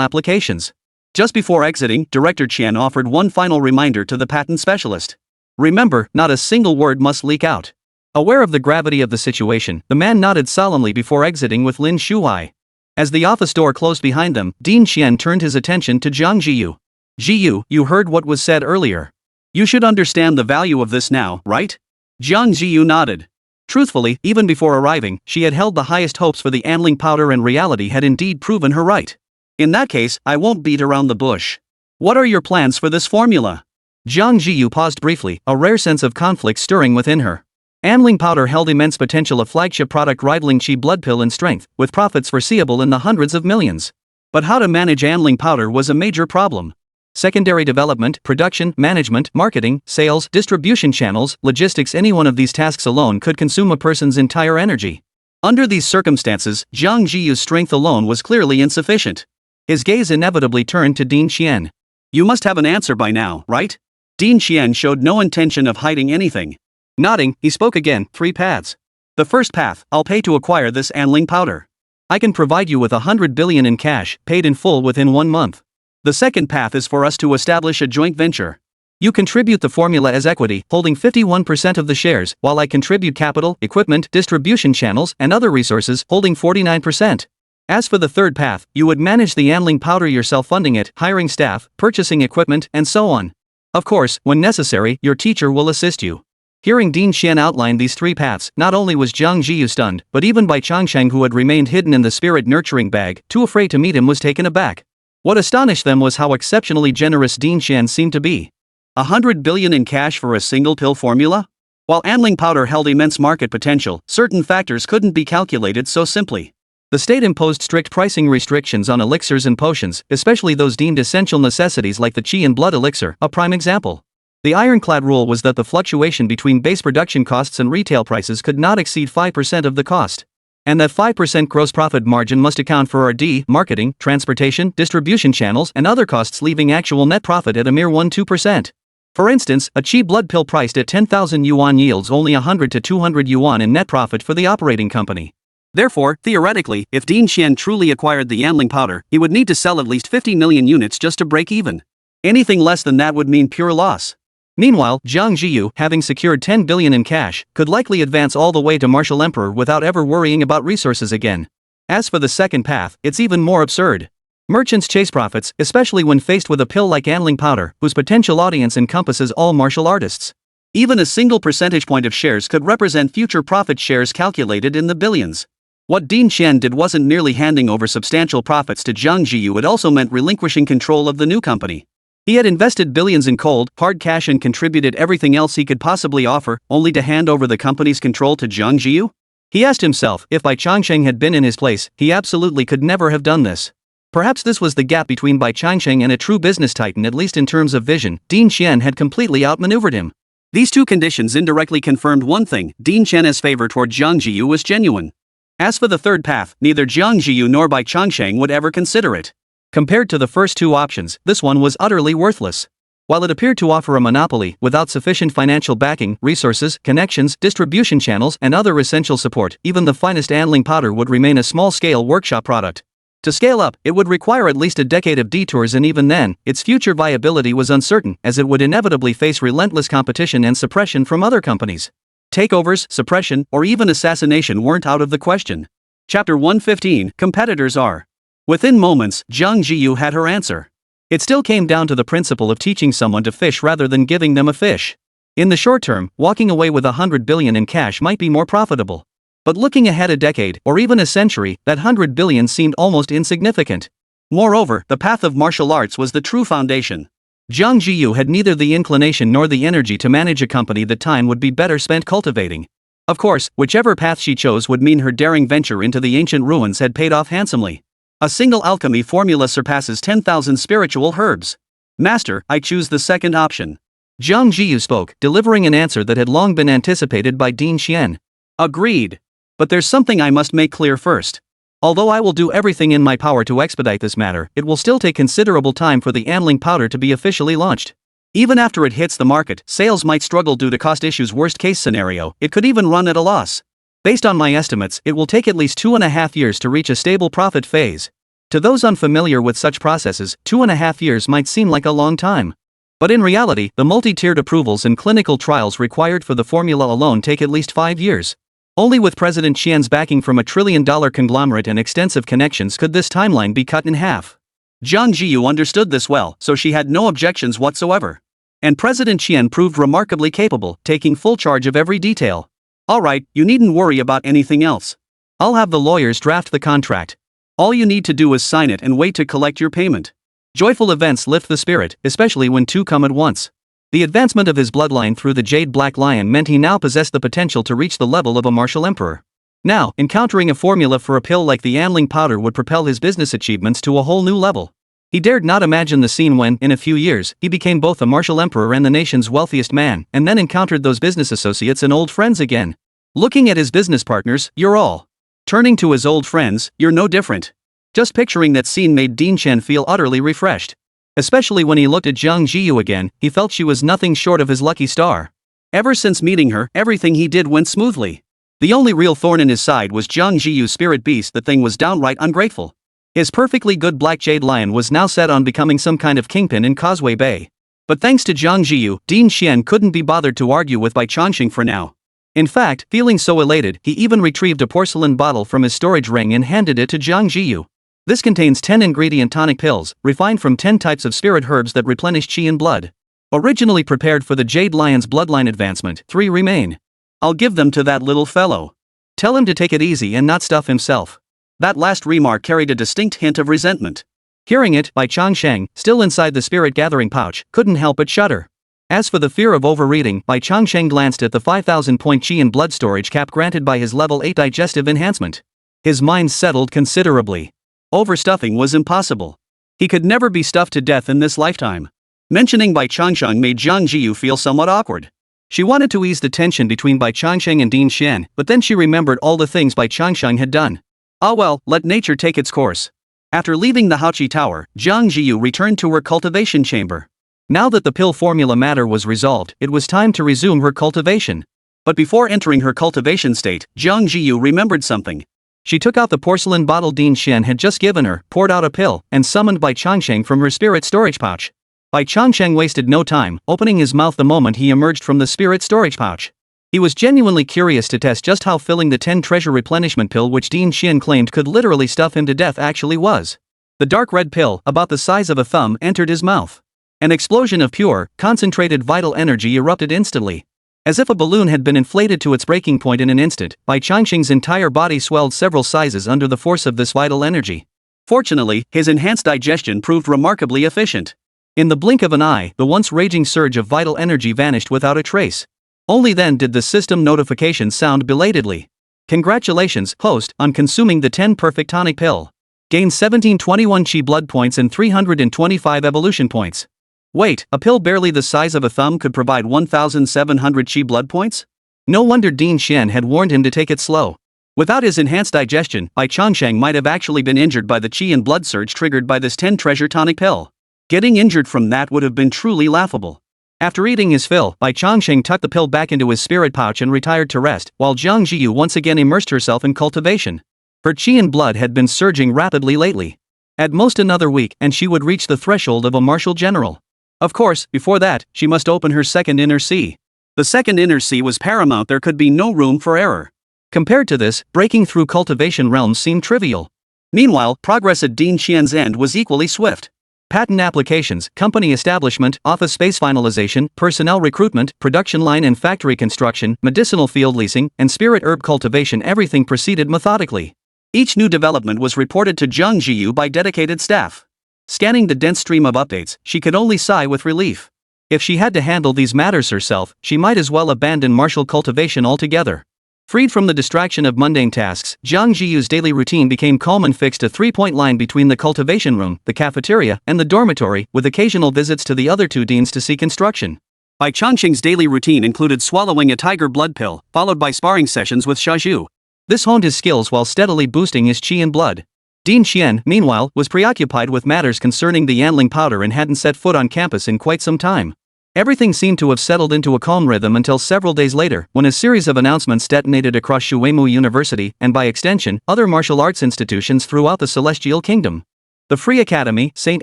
applications. Just before exiting, Director Qian offered one final reminder to the patent specialist. Remember, not a single word must leak out. Aware of the gravity of the situation, the man nodded solemnly before exiting with Lin Shuai. As the office door closed behind them, Dean Xian turned his attention to Jiang Zhiyu. Zhiyu, you heard what was said earlier. You should understand the value of this now, right? Jiang Zhiyu nodded. Truthfully, even before arriving, she had held the highest hopes for the anling powder, and reality had indeed proven her right. In that case, I won't beat around the bush. What are your plans for this formula? Jiang Zhiyu paused briefly, a rare sense of conflict stirring within her. Anling powder held immense potential, a flagship product rivaling Qi blood pill in strength, with profits foreseeable in the hundreds of millions. But how to manage anling powder was a major problem. Secondary development, production, management, marketing, sales, distribution channels, logistics, any one of these tasks alone could consume a person's entire energy. Under these circumstances, Jiang Zhiyu's strength alone was clearly insufficient. His gaze inevitably turned to Dean Xian. You must have an answer by now, right? Dean Xian showed no intention of hiding anything. Nodding, he spoke again, 3 paths. The first path, I'll pay to acquire this anling powder. I can provide you with 100 billion in cash, paid in full within 1 month. The second path is for us to establish a joint venture. You contribute the formula as equity, holding 51% of the shares, while I contribute capital, equipment, distribution channels, and other resources, holding 49%. As for the third path, you would manage the anling powder yourself, funding it, hiring staff, purchasing equipment, and so on. Of course, when necessary, your teacher will assist you. Hearing Dean Xian outline these 3 paths, not only was Jiang Zhiyu stunned, but even Bai Changsheng, who had remained hidden in the spirit nurturing bag, too afraid to meet him, was taken aback. What astonished them was how exceptionally generous Dean Xian seemed to be. 100 billion in cash for a single pill formula? While anling powder held immense market potential, certain factors couldn't be calculated so simply. The state imposed strict pricing restrictions on elixirs and potions, especially those deemed essential necessities like the Qi and blood elixir, a prime example. The ironclad rule was that the fluctuation between base production costs and retail prices could not exceed 5% of the cost. And that 5% gross profit margin must account for R&D, marketing, transportation, distribution channels, and other costs, leaving actual net profit at a mere 1-2%. For instance, a Qi blood pill priced at 10,000 yuan yields only 100 to 200 yuan in net profit for the operating company. Therefore, theoretically, if Dean Xian truly acquired the anling powder, he would need to sell at least 50 million units just to break even. Anything less than that would mean pure loss. Meanwhile, Jiang Zhiyu, having secured 10 billion in cash, could likely advance all the way to Martial Emperor without ever worrying about resources again. As for the second path, it's even more absurd. Merchants chase profits, especially when faced with a pill like anling powder, whose potential audience encompasses all martial artists. Even a single percentage point of shares could represent future profit shares calculated in the billions. What Dean Xian did wasn't merely handing over substantial profits to Jiang Zhiyu, it also meant relinquishing control of the new company. He had invested billions in cold, hard cash and contributed everything else he could possibly offer, only to hand over the company's control to Jiang Zhiyu? He asked himself, if Bai Changsheng had been in his place, he absolutely could never have done this. Perhaps this was the gap between Bai Changsheng and a true business titan, at least in terms of vision. Dean Xian had completely outmaneuvered him. These two conditions indirectly confirmed one thing: Dean Xian's favor toward Jiang Zhiyu was genuine. As for the third path, neither Jiang Zhiyu nor Bai Changsheng would ever consider it. Compared to the first 2 options, this one was utterly worthless. While it appeared to offer a monopoly, without sufficient financial backing, resources, connections, distribution channels, and other essential support, even the finest anling powder would remain a small-scale workshop product. To scale up, it would require at least a decade of detours, and even then, its future viability was uncertain, as it would inevitably face relentless competition and suppression from other companies. Takeovers, suppression, or even assassination weren't out of the question. Chapter 115, Competitors are. Within moments, Jiang Zhiyu had her answer. It still came down to the principle of teaching someone to fish rather than giving them a fish. In the short term, walking away with 100 billion in cash might be more profitable. But looking ahead a decade, or even a century, that 100 billion seemed almost insignificant. Moreover, the path of martial arts was the true foundation. Jiang Zhiyu had neither the inclination nor the energy to manage a company that time would be better spent cultivating. Of course, whichever path she chose would mean her daring venture into the ancient ruins had paid off handsomely. A single alchemy formula surpasses 10,000 spiritual herbs. Master, I choose the second option. Jiang Zhiyu spoke, delivering an answer that had long been anticipated by Dean Xian. Agreed. But there's something I must make clear first. Although I will do everything in my power to expedite this matter, it will still take considerable time for the anling powder to be officially launched. Even after it hits the market, sales might struggle due to cost issues. Worst case scenario, it could even run at a loss. Based on my estimates, it will take at least 2.5 years to reach a stable profit phase. To those unfamiliar with such processes, 2.5 years might seem like a long time. But in reality, the multi-tiered approvals and clinical trials required for the formula alone take at least 5 years. Only with President Qian's backing from a trillion-dollar conglomerate and extensive connections could this timeline be cut in half. Jiang Zhiyu understood this well, so she had no objections whatsoever. And President Qian proved remarkably capable, taking full charge of every detail. Alright, you needn't worry about anything else. I'll have the lawyers draft the contract. All you need to do is sign it and wait to collect your payment. Joyful events lift the spirit, especially when two come at once. The advancement of his bloodline through the Jade Black Lion meant he now possessed the potential to reach the level of a martial emperor. Now, encountering a formula for a pill like the Anling powder would propel his business achievements to a whole new level. He dared not imagine the scene when, in a few years, he became both a martial emperor and the nation's wealthiest man, and then encountered those business associates and old friends again. Looking at his business partners, you're all. Turning to his old friends, you're no different. Just picturing that scene made Dean Chen feel utterly refreshed. Especially when he looked at Jiang Zhiyu again, he felt she was nothing short of his lucky star. Ever since meeting her, everything he did went smoothly. The only real thorn in his side was Jiang Zhiyu's spirit beast. The thing was downright ungrateful. His perfectly good black jade lion was now set on becoming some kind of kingpin in Causeway Bay. But thanks to Jiang Zhiyu, Dean Xian couldn't be bothered to argue with Bai Changsheng for now. In fact, feeling so elated, he even retrieved a porcelain bottle from his storage ring and handed it to Jiang Zhiyu. This contains 10-ingredient tonic pills, refined from 10 types of spirit herbs that replenish qi and blood. Originally prepared for the Jade Lion's bloodline advancement, 3 remain. I'll give them to that little fellow. Tell him to take it easy and not stuff himself. That last remark carried a distinct hint of resentment. Hearing it, Bai Changsheng, still inside the spirit gathering pouch, couldn't help but shudder. As for the fear of overeating, Bai Changsheng glanced at the 5,000-point qi and blood storage cap granted by his level 8 digestive enhancement. His mind settled considerably. Overstuffing was impossible. He could never be stuffed to death in this lifetime. Mentioning Bai Changsheng made Jiang Zhiyu feel somewhat awkward. She wanted to ease the tension between Bai Changsheng and Dean Xian, but then she remembered all the things Bai Changsheng had done. Ah well, let nature take its course. After leaving the Haoqi Tower, Jiang Zhiyu returned to her cultivation chamber. Now that the pill formula matter was resolved, it was time to resume her cultivation. But before entering her cultivation state, Jiang Zhiyu remembered something. She took out the porcelain bottle Dean Xian had just given her, poured out a pill, and summoned Bai Changsheng from her spirit storage pouch. Bai Changsheng wasted no time, opening his mouth the moment he emerged from the spirit storage pouch. He was genuinely curious to test just how filling the 10 treasure replenishment pill which Dean Xian claimed could literally stuff him to death actually was. The dark red pill, about the size of a thumb, entered his mouth. An explosion of pure, concentrated vital energy erupted instantly. As if a balloon had been inflated to its breaking point in an instant, Bai Changsheng's entire body swelled several sizes under the force of this vital energy. Fortunately, his enhanced digestion proved remarkably efficient. In the blink of an eye, the once raging surge of vital energy vanished without a trace. Only then did the system notification sound belatedly. Congratulations, host, on consuming the 10 perfect tonic pill. Gain 1721 qi blood points and 325 evolution points. Wait, a pill barely the size of a thumb could provide 1,700 qi blood points? No wonder Dean Xian had warned him to take it slow. Without his enhanced digestion, Bai Changsheng might have actually been injured by the qi and blood surge triggered by this 10 treasure tonic pill. Getting injured from that would have been truly laughable. After eating his fill, Bai Changsheng tucked the pill back into his spirit pouch and retired to rest, while Jiang Zhiyu once again immersed herself in cultivation. Her qi and blood had been surging rapidly lately. At most another week, and she would reach the threshold of a martial general. Of course, before that, she must open her second inner sea. The second inner sea was paramount. There could be no room for error. Compared to this, breaking through cultivation realms seemed trivial. Meanwhile, progress at Dean Xian's end was equally swift. Patent applications, company establishment, office space finalization, personnel recruitment, production line and factory construction, medicinal field leasing, and spirit herb cultivation, everything proceeded methodically. Each new development was reported to Jiang Zhiyu by dedicated staff. Scanning the dense stream of updates, she could only sigh with relief. If she had to handle these matters herself, she might as well abandon martial cultivation altogether. Freed from the distraction of mundane tasks, Jiang Zhiyu's daily routine became calm and fixed, a 3-point line between the cultivation room, the cafeteria, and the dormitory, with occasional visits to the other 2 deans to seek instruction. Bai Changsheng's daily routine included swallowing a tiger blood pill, followed by sparring sessions with Xiaozhu. This honed his skills while steadily boosting his qi and blood. Dean Xian, meanwhile, was preoccupied with matters concerning the Yanling powder and hadn't set foot on campus in quite some time. Everything seemed to have settled into a calm rhythm until several days later, when a series of announcements detonated across Shuimu University, and by extension, other martial arts institutions throughout the Celestial Kingdom. The Free Academy, Saint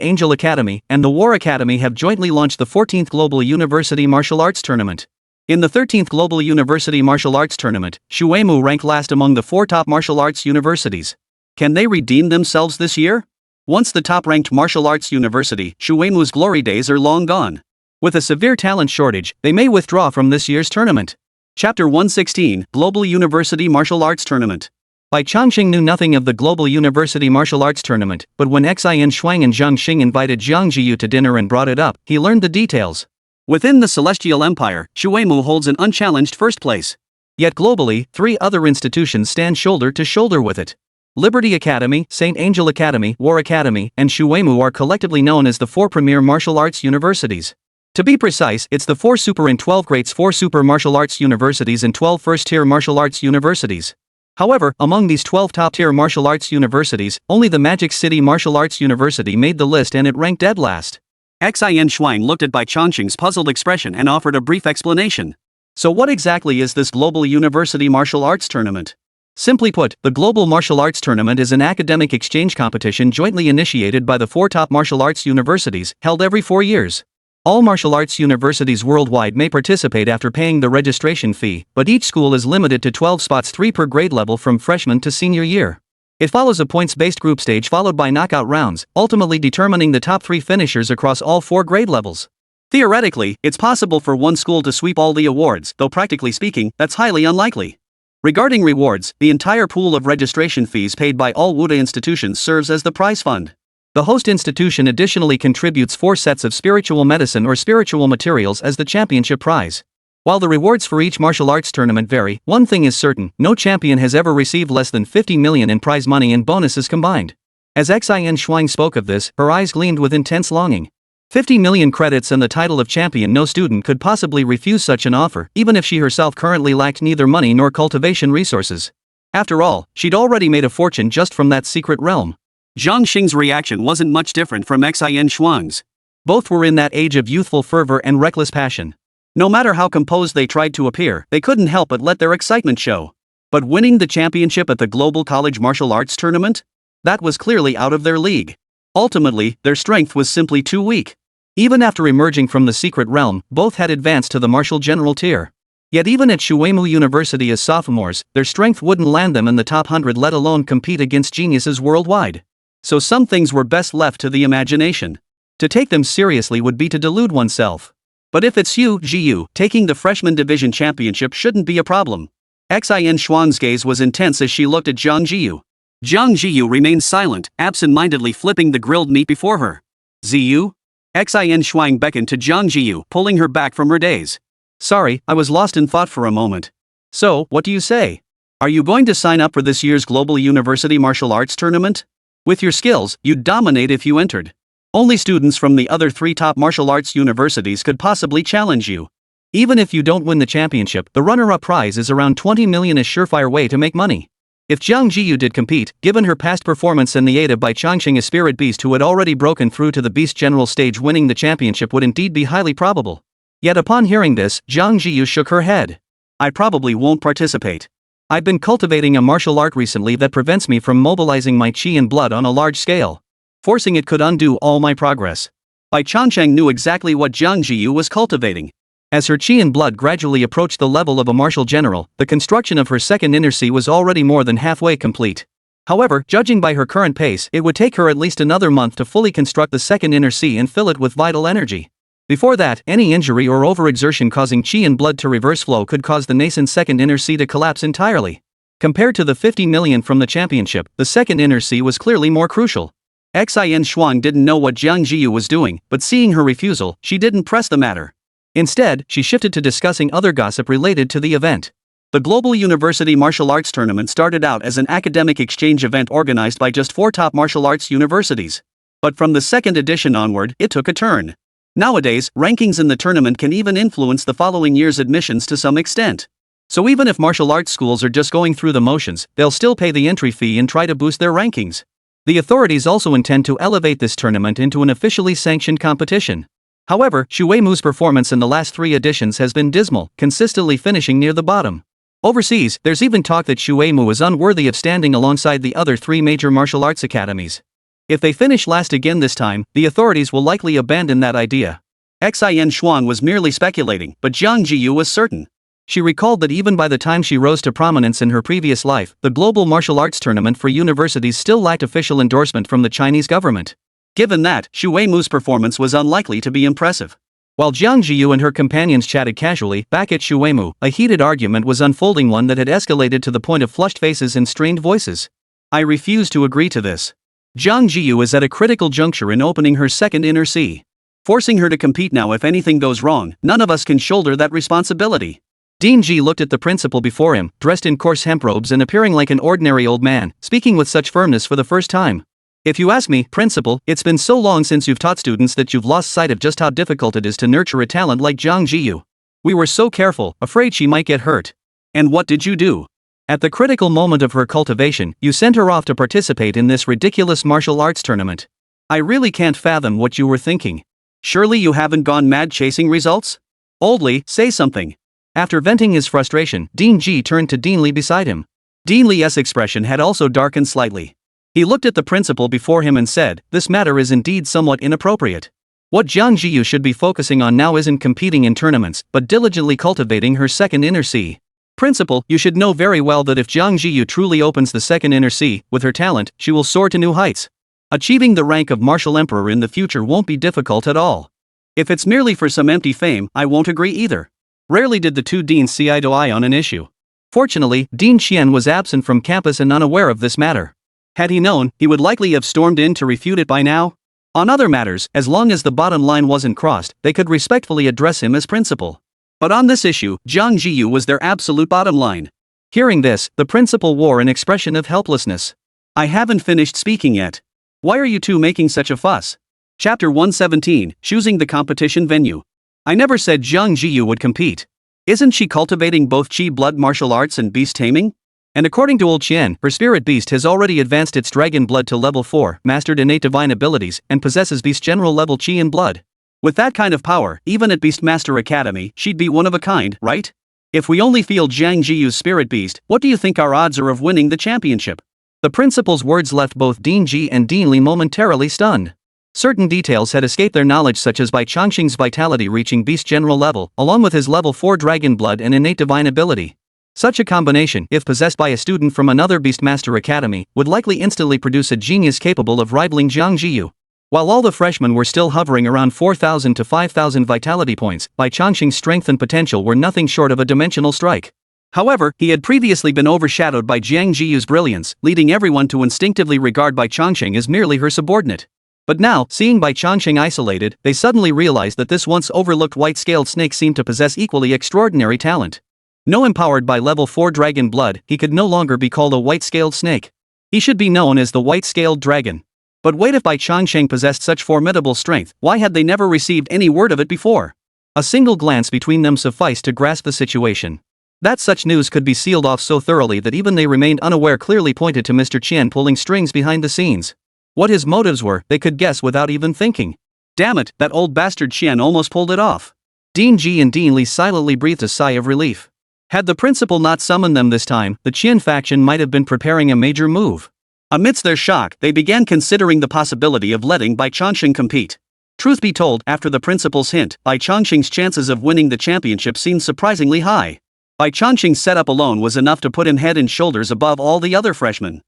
Angel Academy, and the War Academy have jointly launched the 14th Global University Martial Arts Tournament. In the 13th Global University Martial Arts Tournament, Shuemu ranked last among the 4 top martial arts universities. Can they redeem themselves this year? Once the top-ranked martial arts university, Shuemu's glory days are long gone. With a severe talent shortage, they may withdraw from this year's tournament. Chapter 116, Global University Martial Arts Tournament. Bai Changsheng knew nothing of the Global University Martial Arts Tournament, but when Xian Shuang and Jiang Zhiyu invited Jiang Zhiyu to dinner and brought it up, he learned the details. Within the Celestial Empire, Shuemu holds an unchallenged first place. Yet globally, 3 other institutions stand shoulder to shoulder with it. Liberty Academy, St. Angel Academy, War Academy, and Shuemu are collectively known as the 4 premier martial arts universities. To be precise, it's the 4 super and 12 greats 4 super martial arts universities and 12 first-tier martial arts universities. However, among these 12 top-tier martial arts universities, only the Magic City Martial Arts University made the list and it ranked dead last. Xian Shuang looked at Bai Changsheng's puzzled expression and offered a brief explanation. So what exactly is this Global University Martial Arts Tournament? Simply put, the Global Martial Arts Tournament is an academic exchange competition jointly initiated by the 4 top martial arts universities, held every 4 years. All martial arts universities worldwide may participate after paying the registration fee, but each school is limited to 12 spots, 3 per grade level from freshman to senior year. It follows a points-based group stage followed by knockout rounds, ultimately determining the top 3 finishers across all 4 grade levels. Theoretically, it's possible for one school to sweep all the awards, though practically speaking, that's highly unlikely. Regarding rewards, the entire pool of registration fees paid by all WUDA institutions serves as the prize fund. The host institution additionally contributes 4 sets of spiritual medicine or spiritual materials as the championship prize. While the rewards for each martial arts tournament vary, one thing is certain: no champion has ever received less than 50 million in prize money and bonuses combined. As Xian Shuang spoke of this, her eyes gleamed with intense longing. 50 million credits and the title of champion. No student could possibly refuse such an offer, even if she herself currently lacked neither money nor cultivation resources. After all, she'd already made a fortune just from that secret realm. Jiang Zhiyu's reaction wasn't much different from Xian Shuang's. Both were in that age of youthful fervor and reckless passion. No matter how composed they tried to appear, they couldn't help but let their excitement show. But winning the championship at the Global College Martial Arts Tournament? That was clearly out of their league. Ultimately, their strength was simply too weak. Even after emerging from the secret realm, both had advanced to the martial general tier. Yet even at Shuemu University as sophomores, their strength wouldn't land them in the top 100, let alone compete against geniuses worldwide. So some things were best left to the imagination. To take them seriously would be to delude oneself. But if it's Zhiyu, taking the freshman division championship shouldn't be a problem. Xian Shuang's gaze was intense as she looked at Jiang Zhiyu. Jiang Zhiyu remained silent, absent-mindedly flipping the grilled meat before her. Zhiyu? Xian Shuang beckoned to Jiang Zhiyu, pulling her back from her daze. Sorry, I was lost in thought for a moment. So, what do you say? Are you going to sign up for this year's Global University Martial Arts Tournament? With your skills, you'd dominate if you entered. Only students from the other 3 top martial arts universities could possibly challenge you. Even if you don't win the championship, the runner-up prize is around 20 million, a surefire way to make money. If Jiang Zhiyu did compete, given her past performance and the aid of Bai Changsheng, a spirit beast who had already broken through to the beast general stage, winning the championship would indeed be highly probable. Yet upon hearing this, Jiang Zhiyu shook her head. I probably won't participate. I've been cultivating a martial art recently that prevents me from mobilizing my chi and blood on a large scale. Forcing it could undo all my progress. Bai Changsheng knew exactly what Jiang Zhiyu was cultivating. As her chi and blood gradually approached the level of a martial general, the construction of her second inner sea was already more than halfway complete. However, judging by her current pace, it would take her at least another month to fully construct the second inner sea and fill it with vital energy. Before that, any injury or overexertion causing chi and blood to reverse flow could cause the nascent second inner sea to collapse entirely. Compared to the 50 million from the championship, the second inner sea was clearly more crucial. Xian Shuang didn't know what Jiang Zhiyu was doing, but seeing her refusal, she didn't press the matter. Instead, she shifted to discussing other gossip related to the event. The Global University Martial Arts Tournament started out as an academic exchange event organized by just 4 top martial arts universities. But from the second edition onward, it took a turn. Nowadays, rankings in the tournament can even influence the following year's admissions to some extent. So even if martial arts schools are just going through the motions, they'll still pay the entry fee and try to boost their rankings. The authorities also intend to elevate this tournament into an officially sanctioned competition. However, Shuemu's performance in the last 3 editions has been dismal, consistently finishing near the bottom. Overseas, there's even talk that Shuemu is unworthy of standing alongside the other 3 major martial arts academies. If they finish last again this time, the authorities will likely abandon that idea. Xin Xuan was merely speculating, but Jiang Zhiyu was certain. She recalled that even by the time she rose to prominence in her previous life, the global martial arts tournament for universities still lacked official endorsement from the Chinese government. Given that, Xu Weimu's performance was unlikely to be impressive. While Jiang Zhiyu and her companions chatted casually, back at Xu Weimu, a heated argument was unfolding, one that had escalated to the point of flushed faces and strained voices. I refuse to agree to this. Jiang Zhiyu is at a critical juncture in opening her second inner sea. Forcing her to compete now, if anything goes wrong, none of us can shoulder that responsibility. Dean Ji looked at the principal before him, dressed in coarse hemp robes and appearing like an ordinary old man, speaking with such firmness for the first time. If you ask me, Principal, it's been so long since you've taught students that you've lost sight of just how difficult it is to nurture a talent like Jiang Zhiyu. We were so careful, afraid she might get hurt. And what did you do? At the critical moment of her cultivation, you sent her off to participate in this ridiculous martial arts tournament. I really can't fathom what you were thinking. Surely you haven't gone mad chasing results? Oldly, say something. After venting his frustration, Dean Ji turned to Dean Li beside him. Dean Li's expression had also darkened slightly. He looked at the principal before him and said, "This matter is indeed somewhat inappropriate. What Jiang Zhiyu should be focusing on now isn't competing in tournaments, but diligently cultivating her second inner sea. Principal, you should know very well that if Jiang Zhiyu truly opens the second inner sea, with her talent, she will soar to new heights. Achieving the rank of martial emperor in the future won't be difficult at all. If it's merely for some empty fame, I won't agree either." Rarely did the two deans see eye to eye on an issue. Fortunately, Dean Qian was absent from campus and unaware of this matter. Had he known, he would likely have stormed in to refute it by now. On other matters, as long as the bottom line wasn't crossed, they could respectfully address him as principal. But on this issue, Jiang Zhiyu was their absolute bottom line. Hearing this, the principal wore an expression of helplessness. I haven't finished speaking yet. Why are you two making such a fuss? Chapter 117, Choosing the Competition Venue. I never said Jiang Zhiyu would compete. Isn't she cultivating both Qi blood martial arts and beast taming? And according to Old Qian, her spirit beast has already advanced its dragon blood to level 4, mastered innate divine abilities, and possesses beast general level Qi in blood. With that kind of power, even at Beastmaster Academy, she'd be one of a kind, right? If we only feel Jiang Zhiyu's spirit beast, what do you think our odds are of winning the championship? The principal's words left both Dean Ji and Dean Li momentarily stunned. Certain details had escaped their knowledge, such as Bai Changsheng's vitality reaching beast general level, along with his level 4 dragon blood and innate divine ability. Such a combination, if possessed by a student from another Beastmaster Academy, would likely instantly produce a genius capable of rivaling Jiang Zhiyu. While all the freshmen were still hovering around 4,000 to 5,000 vitality points, Bai Changsheng's strength and potential were nothing short of a dimensional strike. However, he had previously been overshadowed by Jiang Zhiyu's brilliance, leading everyone to instinctively regard Bai Changsheng as merely her subordinate. But now, seeing Bai Changsheng isolated, they suddenly realized that this once overlooked white-scaled snake seemed to possess equally extraordinary talent. No empowered by level 4 dragon blood, he could no longer be called a white-scaled snake. He should be known as the white-scaled dragon. But wait, if Bai Changsheng possessed such formidable strength, why had they never received any word of it before? A single glance between them sufficed to grasp the situation. That such news could be sealed off so thoroughly that even they remained unaware clearly pointed to Mr. Qian pulling strings behind the scenes. What his motives were, they could guess without even thinking. Damn it, that old bastard Qian almost pulled it off. Dean Ji and Dean Li silently breathed a sigh of relief. Had the principal not summoned them this time, the Qian faction might have been preparing a major move. Amidst their shock, they began considering the possibility of letting Bai Changsheng compete. Truth be told, after the principal's hint, Bai Changsheng's chances of winning the championship seemed surprisingly high. Bai Changsheng's setup alone was enough to put him head and shoulders above all the other freshmen.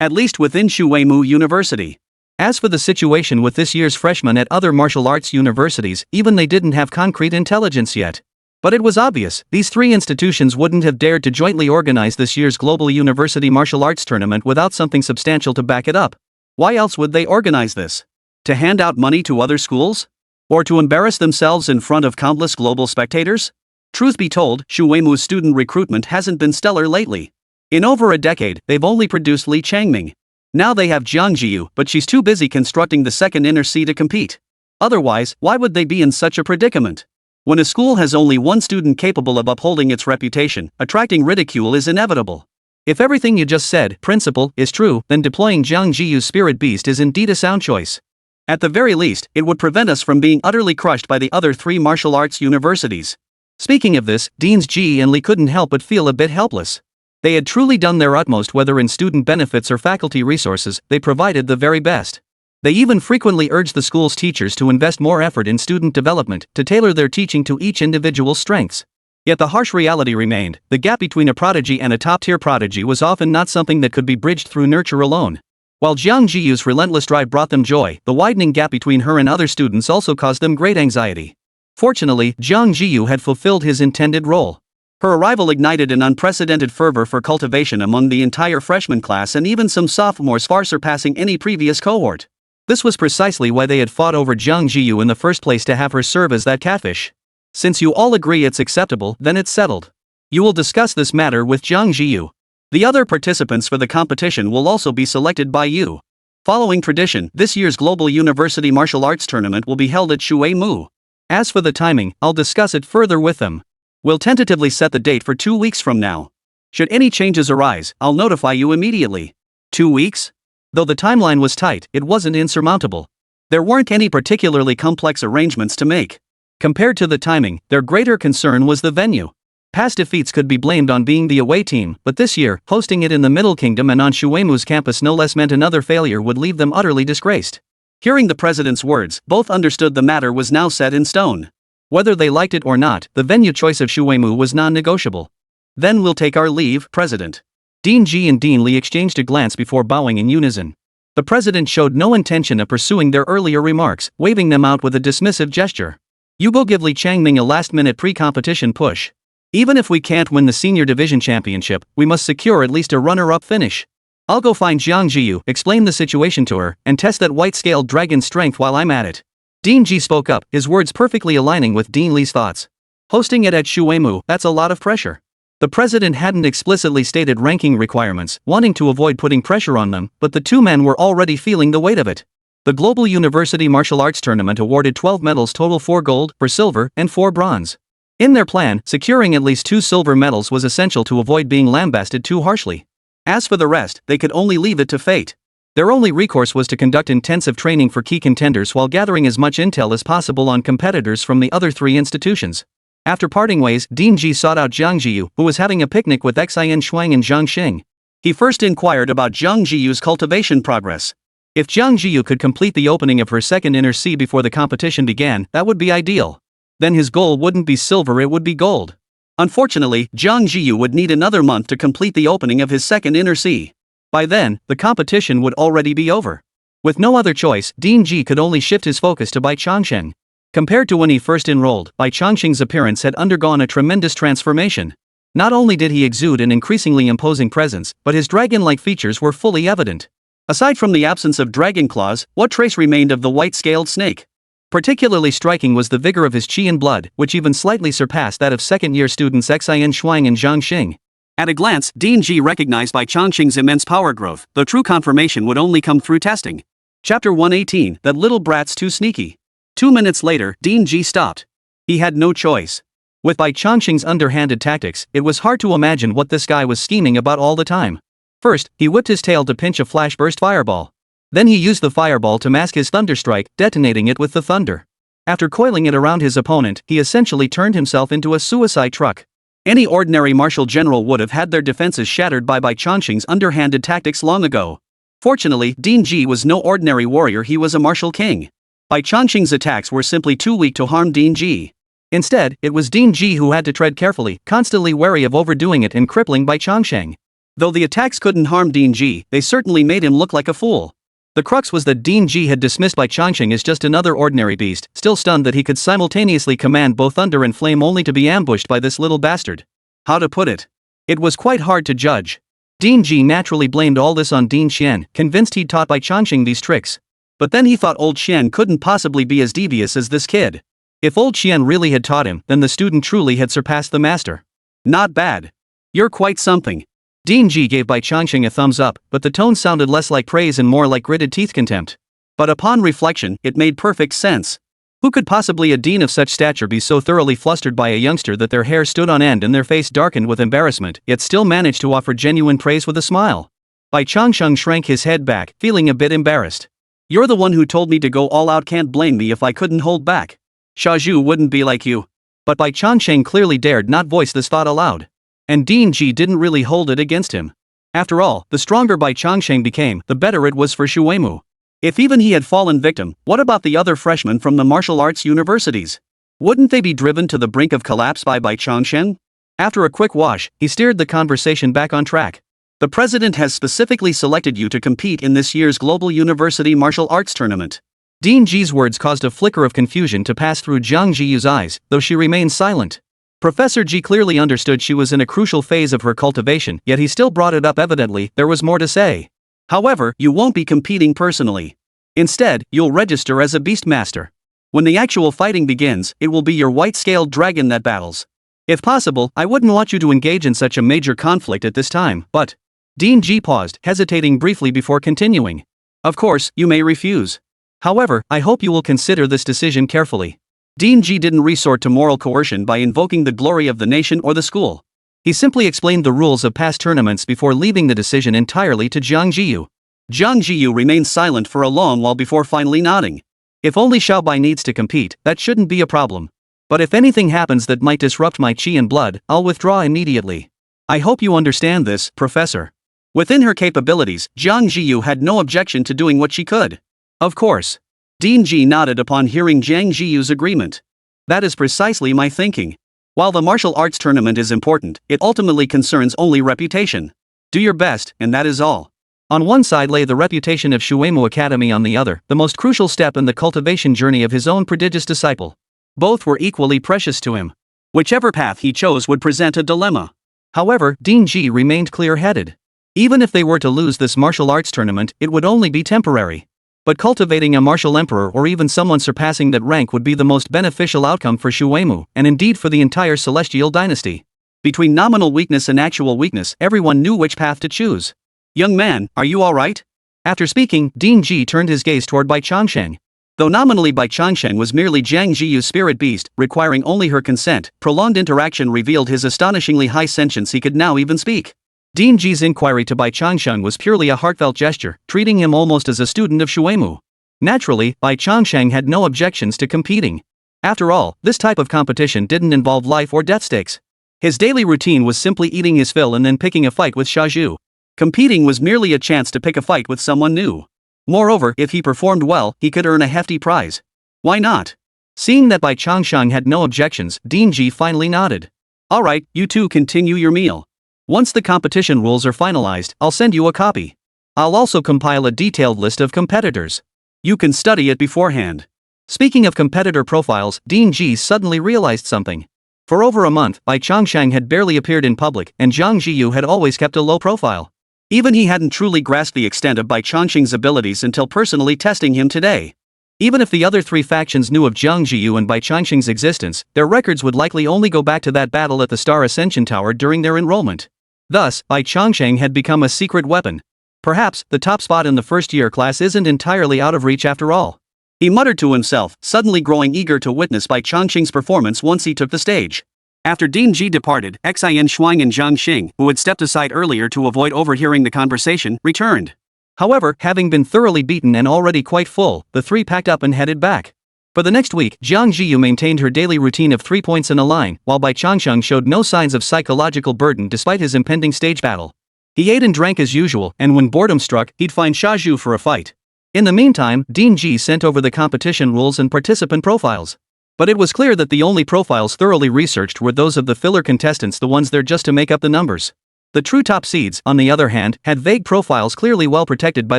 At least within Xu Weimu University. As for the situation with this year's freshmen at other martial arts universities, even they didn't have concrete intelligence yet. But it was obvious, these three institutions wouldn't have dared to jointly organize this year's global university martial arts tournament without something substantial to back it up. Why else would they organize this? To hand out money to other schools? Or to embarrass themselves in front of countless global spectators? Truth be told, Xu Weimu's student recruitment hasn't been stellar lately. In over a decade, they've only produced Li Changming. Now they have Jiang Zhiyu, but she's too busy constructing the second inner sea to compete. Otherwise, why would they be in such a predicament? When a school has only one student capable of upholding its reputation, attracting ridicule is inevitable. If everything you just said, Principal, is true, then deploying Jiang Zhiyu's spirit beast is indeed a sound choice. At the very least, it would prevent us from being utterly crushed by the other three martial arts universities. Speaking of this, Deans Ji and Li couldn't help but feel a bit helpless. They had truly done their utmost, whether in student benefits or faculty resources, they provided the very best. They even frequently urged the school's teachers to invest more effort in student development to tailor their teaching to each individual's strengths. Yet the harsh reality remained: the gap between a prodigy and a top-tier prodigy was often not something that could be bridged through nurture alone. While Jiang Zhiyu's relentless drive brought them joy, the widening gap between her and other students also caused them great anxiety. Fortunately, Jiang Zhiyu had fulfilled his intended role. Her arrival ignited an unprecedented fervor for cultivation among the entire freshman class and even some sophomores, far surpassing any previous cohort. This was precisely why they had fought over Jiang Zhiyu in the first place, to have her serve as that catfish. Since you all agree it's acceptable, then it's settled. You will discuss this matter with Jiang Zhiyu. The other participants for the competition will also be selected by you. Following tradition, this year's Global University Martial Arts Tournament will be held at Shuimu. As for the timing, I'll discuss it further with them. We'll tentatively set the date for 2 weeks from now. Should any changes arise, I'll notify you immediately. 2 weeks? Though the timeline was tight, it wasn't insurmountable. There weren't any particularly complex arrangements to make. Compared to the timing, their greater concern was the venue. Past defeats could be blamed on being the away team, but this year, hosting it in the Middle Kingdom and on Shuimu's campus no less, meant another failure would leave them utterly disgraced. Hearing the president's words, both understood the matter was now set in stone. Whether they liked it or not, the venue choice of Shuimu was non-negotiable. Then we'll take our leave, President. Dean Ji and Dean Li exchanged a glance before bowing in unison. The president showed no intention of pursuing their earlier remarks, waving them out with a dismissive gesture. You go give Li Changming a last-minute pre-competition push. Even if we can't win the senior division championship, we must secure at least a runner-up finish. I'll go find Jiang Zhiyu, explain the situation to her, and test that white-scaled dragon's strength while I'm at it. Dean Ji spoke up, his words perfectly aligning with Dean Li's thoughts. Hosting it at Shuimu, that's a lot of pressure. The president hadn't explicitly stated ranking requirements, wanting to avoid putting pressure on them, but the two men were already feeling the weight of it. The Global University Martial Arts Tournament awarded 12 medals, total 4 gold, 4 silver, and 4 bronze. In their plan, securing at least 2 silver medals was essential to avoid being lambasted too harshly. As for the rest, they could only leave it to fate. Their only recourse was to conduct intensive training for key contenders while gathering as much intel as possible on competitors from the other 3 institutions. After parting ways, Dean Ji sought out Jiang Zhiyu, who was having a picnic with Xian Shuang and Zhang Xing. He first inquired about Jiang Zhiyu's cultivation progress. If Jiang Zhiyu could complete the opening of her second inner sea before the competition began, that would be ideal. Then his goal wouldn't be silver, it would be gold. Unfortunately, Jiang Zhiyu would need another month to complete the opening of his second inner sea. By then, the competition would already be over. With no other choice, Dean Ji could only shift his focus to Bai Changsheng. Compared to when he first enrolled, Bai Changsheng's appearance had undergone a tremendous transformation. Not only did he exude an increasingly imposing presence, but his dragon-like features were fully evident. Aside from the absence of dragon claws, what trace remained of the white-scaled snake? Particularly striking was the vigor of his chi and blood, which even slightly surpassed that of second-year students Xian Shuang and Zhang Xing. At a glance, Dean Ji recognized Bai Changsheng's immense power growth, though true confirmation would only come through testing. Chapter 118, That Little Brat's Too Sneaky. 2 minutes later, Dean Ji stopped. He had no choice. With Bai Changsheng's underhanded tactics, it was hard to imagine what this guy was scheming about all the time. First, he whipped his tail to pinch a flash burst fireball. Then he used the fireball to mask his thunder strike, detonating it with the thunder. After coiling it around his opponent, he essentially turned himself into a suicide truck. Any ordinary martial general would have had their defenses shattered by Bai Changsheng's underhanded tactics long ago. Fortunately, Dean Ji was no ordinary warrior, he was a martial king. Bai Changsheng's attacks were simply too weak to harm Dean Ji. Instead, it was Dean Ji who had to tread carefully, constantly wary of overdoing it and crippling Bai Changsheng. Though the attacks couldn't harm Dean Ji, they certainly made him look like a fool. The crux was that Dean Ji had dismissed Bai Changsheng as just another ordinary beast, still stunned that he could simultaneously command both thunder and flame only to be ambushed by this little bastard. How to put it? It was quite hard to judge. Dean Ji naturally blamed all this on Dean Xian, convinced he'd taught Bai Changsheng these tricks. But then he thought old Xian couldn't possibly be as devious as this kid. If old Xian really had taught him, then the student truly had surpassed the master. Not bad. You're quite something. Dean Ji gave Bai Changsheng a thumbs up, but the tone sounded less like praise and more like gritted teeth contempt. But upon reflection, it made perfect sense. Who could possibly a dean of such stature be so thoroughly flustered by a youngster that their hair stood on end and their face darkened with embarrassment, yet still managed to offer genuine praise with a smile? Bai Changsheng shrank his head back, feeling a bit embarrassed. You're the one who told me to go all out, can't blame me if I couldn't hold back. Shaju wouldn't be like you. But Bai Changsheng clearly dared not voice this thought aloud. And Dean Ji didn't really hold it against him. After all, the stronger Bai Changsheng became, the better it was for Shuimu. If even he had fallen victim, what about the other freshmen from the martial arts universities? Wouldn't they be driven to the brink of collapse by Bai Changsheng? After a quick wash, he steered the conversation back on track. The president has specifically selected you to compete in this year's Global University Martial Arts Tournament. Dean Ji's words caused a flicker of confusion to pass through Jiang Zhiyu's eyes, though she remained silent. Professor Ji clearly understood she was in a crucial phase of her cultivation, yet he still brought it up. Evidently, there was more to say. However, you won't be competing personally. Instead, you'll register as a Beastmaster. When the actual fighting begins, it will be your white-scaled dragon that battles. If possible, I wouldn't want you to engage in such a major conflict at this time, but... Dean Ji paused, hesitating briefly before continuing. Of course, you may refuse. However, I hope you will consider this decision carefully. Dean Ji didn't resort to moral coercion by invoking the glory of the nation or the school. He simply explained the rules of past tournaments before leaving the decision entirely to Jiang Zhiyu. Jiang Zhiyu remained silent for a long while before finally nodding. If only Xiao Bai needs to compete, that shouldn't be a problem. But if anything happens that might disrupt my qi and blood, I'll withdraw immediately. I hope you understand this, Professor. Within her capabilities, Jiang Zhiyu had no objection to doing what she could. Of course. Dean Ji nodded upon hearing Jiang Zhiyu's agreement. That is precisely my thinking. While the martial arts tournament is important, it ultimately concerns only reputation. Do your best, and that is all. On one side lay the reputation of Shuemu Academy, on the other, the most crucial step in the cultivation journey of his own prodigious disciple. Both were equally precious to him. Whichever path he chose would present a dilemma. However, Dean Ji remained clear-headed. Even if they were to lose this martial arts tournament, it would only be temporary. But cultivating a martial emperor or even someone surpassing that rank would be the most beneficial outcome for Shuemu, and indeed for the entire celestial dynasty. Between nominal weakness and actual weakness, everyone knew which path to choose. Young man, are you alright? After speaking, Dean Ji turned his gaze toward Bai Changsheng. Though nominally Bai Changsheng was merely Jiang Zhiyu's spirit beast, requiring only her consent, prolonged interaction revealed his astonishingly high sentience. He could now even speak. Dean Ji's inquiry to Bai Changsheng was purely a heartfelt gesture, treating him almost as a student of Shuemu. Naturally, Bai Changsheng had no objections to competing. After all, this type of competition didn't involve life or death stakes. His daily routine was simply eating his fill and then picking a fight with Xiaozhu. Competing was merely a chance to pick a fight with someone new. Moreover, if he performed well, he could earn a hefty prize. Why not? Seeing that Bai Changsheng had no objections, Dean Ji finally nodded. Alright, you two continue your meal. Once the competition rules are finalized, I'll send you a copy. I'll also compile a detailed list of competitors. You can study it beforehand. Speaking of competitor profiles, Dean Ji suddenly realized something. For over a month, Bai Changsheng had barely appeared in public, and Jiang Zhiyu had always kept a low profile. Even he hadn't truly grasped the extent of Bai Changsheng's abilities until personally testing him today. Even if the other three factions knew of Jiang Zhiyu and Bai Changsheng's existence, their records would likely only go back to that battle at the Star Ascension Tower during their enrollment. Thus, Bai Changsheng had become a secret weapon. Perhaps, the top spot in the first-year class isn't entirely out of reach after all. He muttered to himself, suddenly growing eager to witness Bai Changsheng's performance once he took the stage. After Dean Ji departed, Xin Shuang and Zhang Xing, who had stepped aside earlier to avoid overhearing the conversation, returned. However, having been thoroughly beaten and already quite full, the three packed up and headed back. For the next week, Jiang Zhiyu maintained her daily routine of 3 points in a line, while Bai Changsheng showed no signs of psychological burden despite his impending stage battle. He ate and drank as usual, and when boredom struck, he'd find Xiaozhu for a fight. In the meantime, Dean Ji sent over the competition rules and participant profiles. But it was clear that the only profiles thoroughly researched were those of the filler contestants, the ones there just to make up the numbers. The true top seeds, on the other hand, had vague profiles clearly well protected by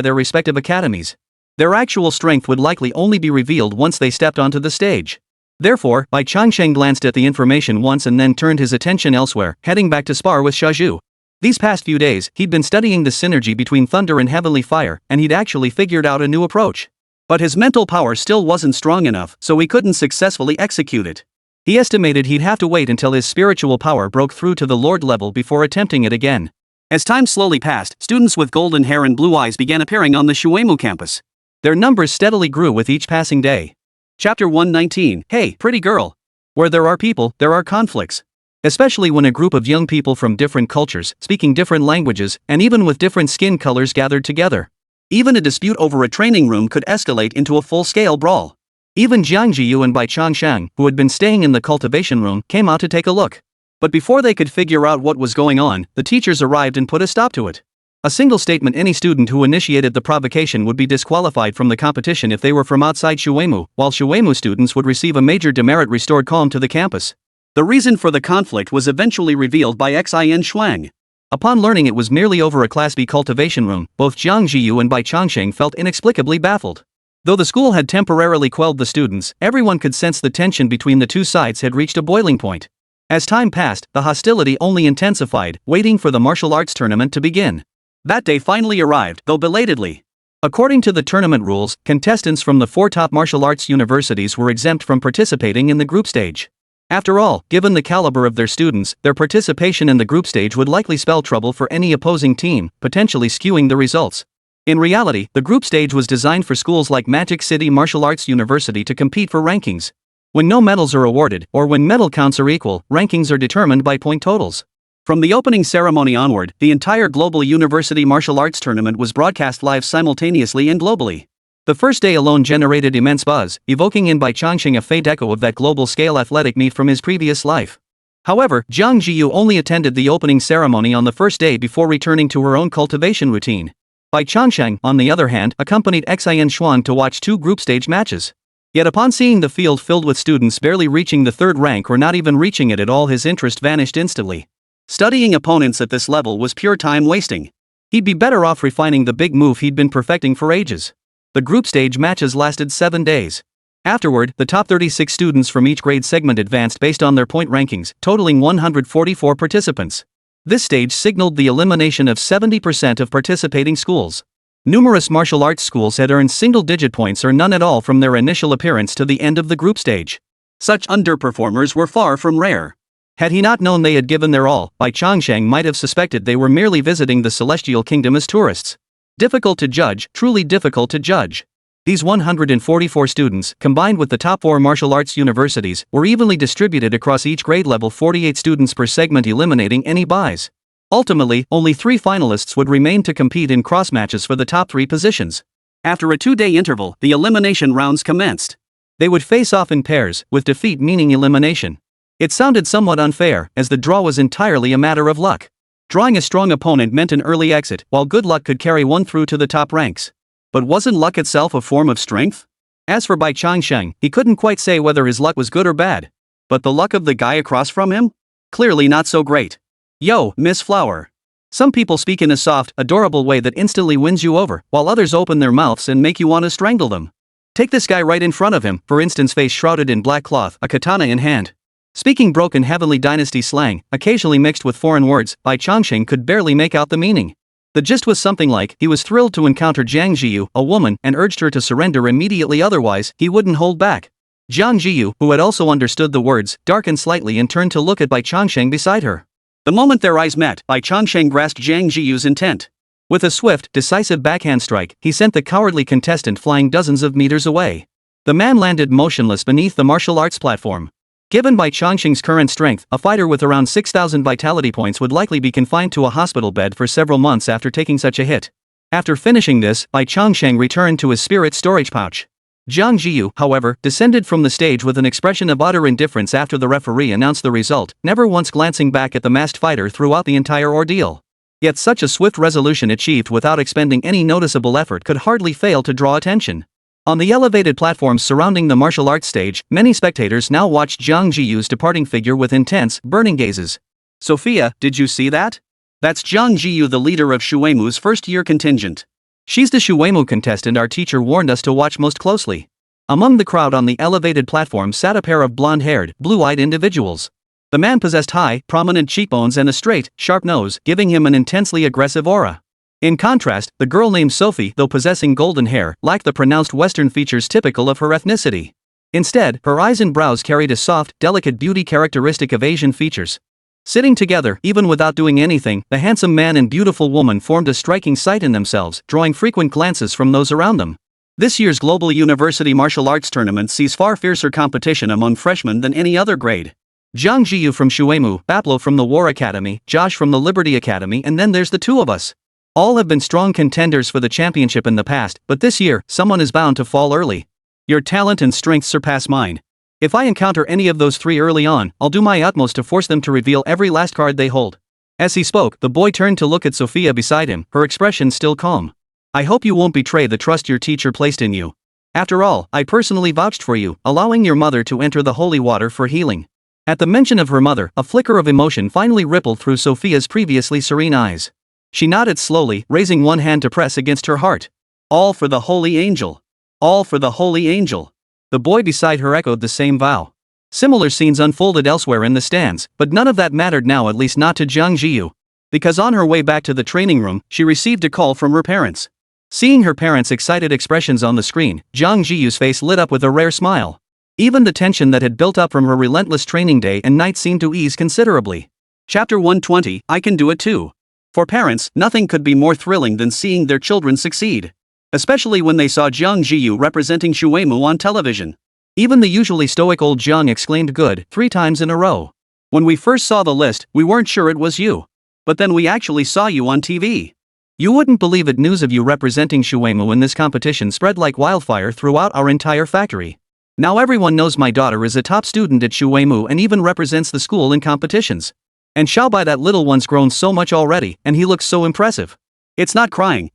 their respective academies. Their actual strength would likely only be revealed once they stepped onto the stage. Therefore, Bai Changsheng glanced at the information once and then turned his attention elsewhere, heading back to spar with Xiaozhu. These past few days, he'd been studying the synergy between thunder and heavenly fire, and he'd actually figured out a new approach. But his mental power still wasn't strong enough, so he couldn't successfully execute it. He estimated he'd have to wait until his spiritual power broke through to the Lord level before attempting it again. As time slowly passed, students with golden hair and blue eyes began appearing on the Shuemu campus. Their numbers steadily grew with each passing day. Chapter 119. Hey, pretty girl. Where there are people, there are conflicts. Especially when a group of young people from different cultures, speaking different languages, and even with different skin colors gathered together. Even a dispute over a training room could escalate into a full-scale brawl. Even Jiang Zhiyu and Bai Changsheng, who had been staying in the cultivation room, came out to take a look. But before they could figure out what was going on, the teachers arrived and put a stop to it. A single statement: any student who initiated the provocation would be disqualified from the competition if they were from outside Shuemu, while Shuemu students would receive a major demerit restored calm to the campus. The reason for the conflict was eventually revealed by Xin Shuang. Upon learning it was merely over a Class B cultivation room, both Jiang Zhiyu and Bai Changsheng felt inexplicably baffled. Though the school had temporarily quelled the students, everyone could sense the tension between the two sides had reached a boiling point. As time passed, the hostility only intensified, waiting for the martial arts tournament to begin. That day finally arrived, though belatedly. According to the tournament rules, contestants from the 4 top martial arts universities were exempt from participating in the group stage. After all, given the caliber of their students, their participation in the group stage would likely spell trouble for any opposing team, potentially skewing the results. In reality, the group stage was designed for schools like Magic City Martial Arts University to compete for rankings. When no medals are awarded, or when medal counts are equal, rankings are determined by point totals. From the opening ceremony onward, the entire global university martial arts tournament was broadcast live simultaneously and globally. The first day alone generated immense buzz, evoking in Bai Changsheng a faint echo of that global-scale athletic meet from his previous life. However, Jiang Zhiyu only attended the opening ceremony on the first day before returning to her own cultivation routine. Bai Changsheng, on the other hand, accompanied Xin Shuang to watch 2 group stage matches. Yet upon seeing the field filled with students barely reaching the 3rd rank or not even reaching it at all, his interest vanished instantly. Studying opponents at this level was pure time wasting. He'd be better off refining the big move he'd been perfecting for ages. The group stage matches lasted 7 days. Afterward, the top 36 students from each grade segment advanced based on their point rankings, totaling 144 participants. This stage signaled the elimination of 70% of participating schools. Numerous martial arts schools had earned single-digit points or none at all from their initial appearance to the end of the group stage. Such underperformers were far from rare. Had he not known they had given their all, Bai Changsheng might have suspected they were merely visiting the celestial kingdom as tourists. Difficult to judge, truly difficult to judge. These 144 students, combined with the top 4 martial arts universities, were evenly distributed across each grade level, 48 students per segment, eliminating any buys. Ultimately, only 3 finalists would remain to compete in cross matches for the top 3 positions. After a 2-day interval, the elimination rounds commenced. They would face off in pairs, with defeat meaning elimination. It sounded somewhat unfair, as the draw was entirely a matter of luck. Drawing a strong opponent meant an early exit, while good luck could carry one through to the top ranks. But wasn't luck itself a form of strength? As for Bai Changsheng, he couldn't quite say whether his luck was good or bad. But the luck of the guy across from him? Clearly not so great. Yo, Miss Flower. Some people speak in a soft, adorable way that instantly wins you over, while others open their mouths and make you want to strangle them. Take this guy right in front of him, for instance, face shrouded in black cloth, a katana in hand. Speaking broken Heavenly Dynasty slang, occasionally mixed with foreign words, Bai Changsheng could barely make out the meaning. The gist was something like, he was thrilled to encounter Jiang Zhiyu, a woman, and urged her to surrender immediately, otherwise, he wouldn't hold back. Jiang Zhiyu, who had also understood the words, darkened slightly and turned to look at Bai Changsheng beside her. The moment their eyes met, Bai Changsheng grasped Jiang Zhiyu's intent. With a swift, decisive backhand strike, he sent the cowardly contestant flying dozens of meters away. The man landed motionless beneath the martial arts platform. Given Bai Changsheng's current strength, a fighter with around 6,000 vitality points would likely be confined to a hospital bed for several months after taking such a hit. After finishing this, Bai Changsheng returned to his spirit storage pouch. Jiang Zhiyu, however, descended from the stage with an expression of utter indifference after the referee announced the result, never once glancing back at the masked fighter throughout the entire ordeal. Yet such a swift resolution achieved without expending any noticeable effort could hardly fail to draw attention. On the elevated platforms surrounding the martial arts stage, many spectators now watched Jiang Zhiyu's departing figure with intense, burning gazes. Sophia, did you see that? That's Jiang Zhiyu, the leader of Shuemu's first-year contingent. She's the Shuemu contestant our teacher warned us to watch most closely. Among the crowd on the elevated platform sat a pair of blonde-haired, blue-eyed individuals. The man possessed high, prominent cheekbones and a straight, sharp nose, giving him an intensely aggressive aura. In contrast, the girl named Sophie, though possessing golden hair, lacked the pronounced Western features typical of her ethnicity. Instead, her eyes and brows carried a soft, delicate beauty characteristic of Asian features. Sitting together, even without doing anything, the handsome man and beautiful woman formed a striking sight in themselves, drawing frequent glances from those around them. This year's Global University Martial Arts Tournament sees far fiercer competition among freshmen than any other grade. Jiang Zhiyu from Shuemu, Baplo from the War Academy, Josh from the Liberty Academy, and then there's the 2 of us. All have been strong contenders for the championship in the past, but this year, someone is bound to fall early. Your talent and strength surpass mine. If I encounter any of those 3 early on, I'll do my utmost to force them to reveal every last card they hold. As he spoke, the boy turned to look at Sophia beside him, her expression still calm. I hope you won't betray the trust your teacher placed in you. After all, I personally vouched for you, allowing your mother to enter the holy water for healing. At the mention of her mother, a flicker of emotion finally rippled through Sophia's previously serene eyes. She nodded slowly, raising one hand to press against her heart. All for the holy angel. All for the holy angel. The boy beside her echoed the same vow. Similar scenes unfolded elsewhere in the stands, but none of that mattered now, at least not to Jiang Zhiyu. Because on her way back to the training room, she received a call from her parents. Seeing her parents' excited expressions on the screen, Jiang Zhiyu's face lit up with a rare smile. Even the tension that had built up from her relentless training day and night seemed to ease considerably. Chapter 120, I Can Do It Too. For parents, nothing could be more thrilling than seeing their children succeed. Especially when they saw Jiang Zhiyu representing Shuemu on television. Even the usually stoic old Jiang exclaimed good 3 times in a row. When we first saw the list, we weren't sure it was you. But then we actually saw you on TV. You wouldn't believe it, news of you representing Shuemu in this competition spread like wildfire throughout our entire factory. Now everyone knows my daughter is a top student at Shuemu and even represents the school in competitions. And Xiaobai, that little one's grown so much already, and he looks so impressive. It's not crying,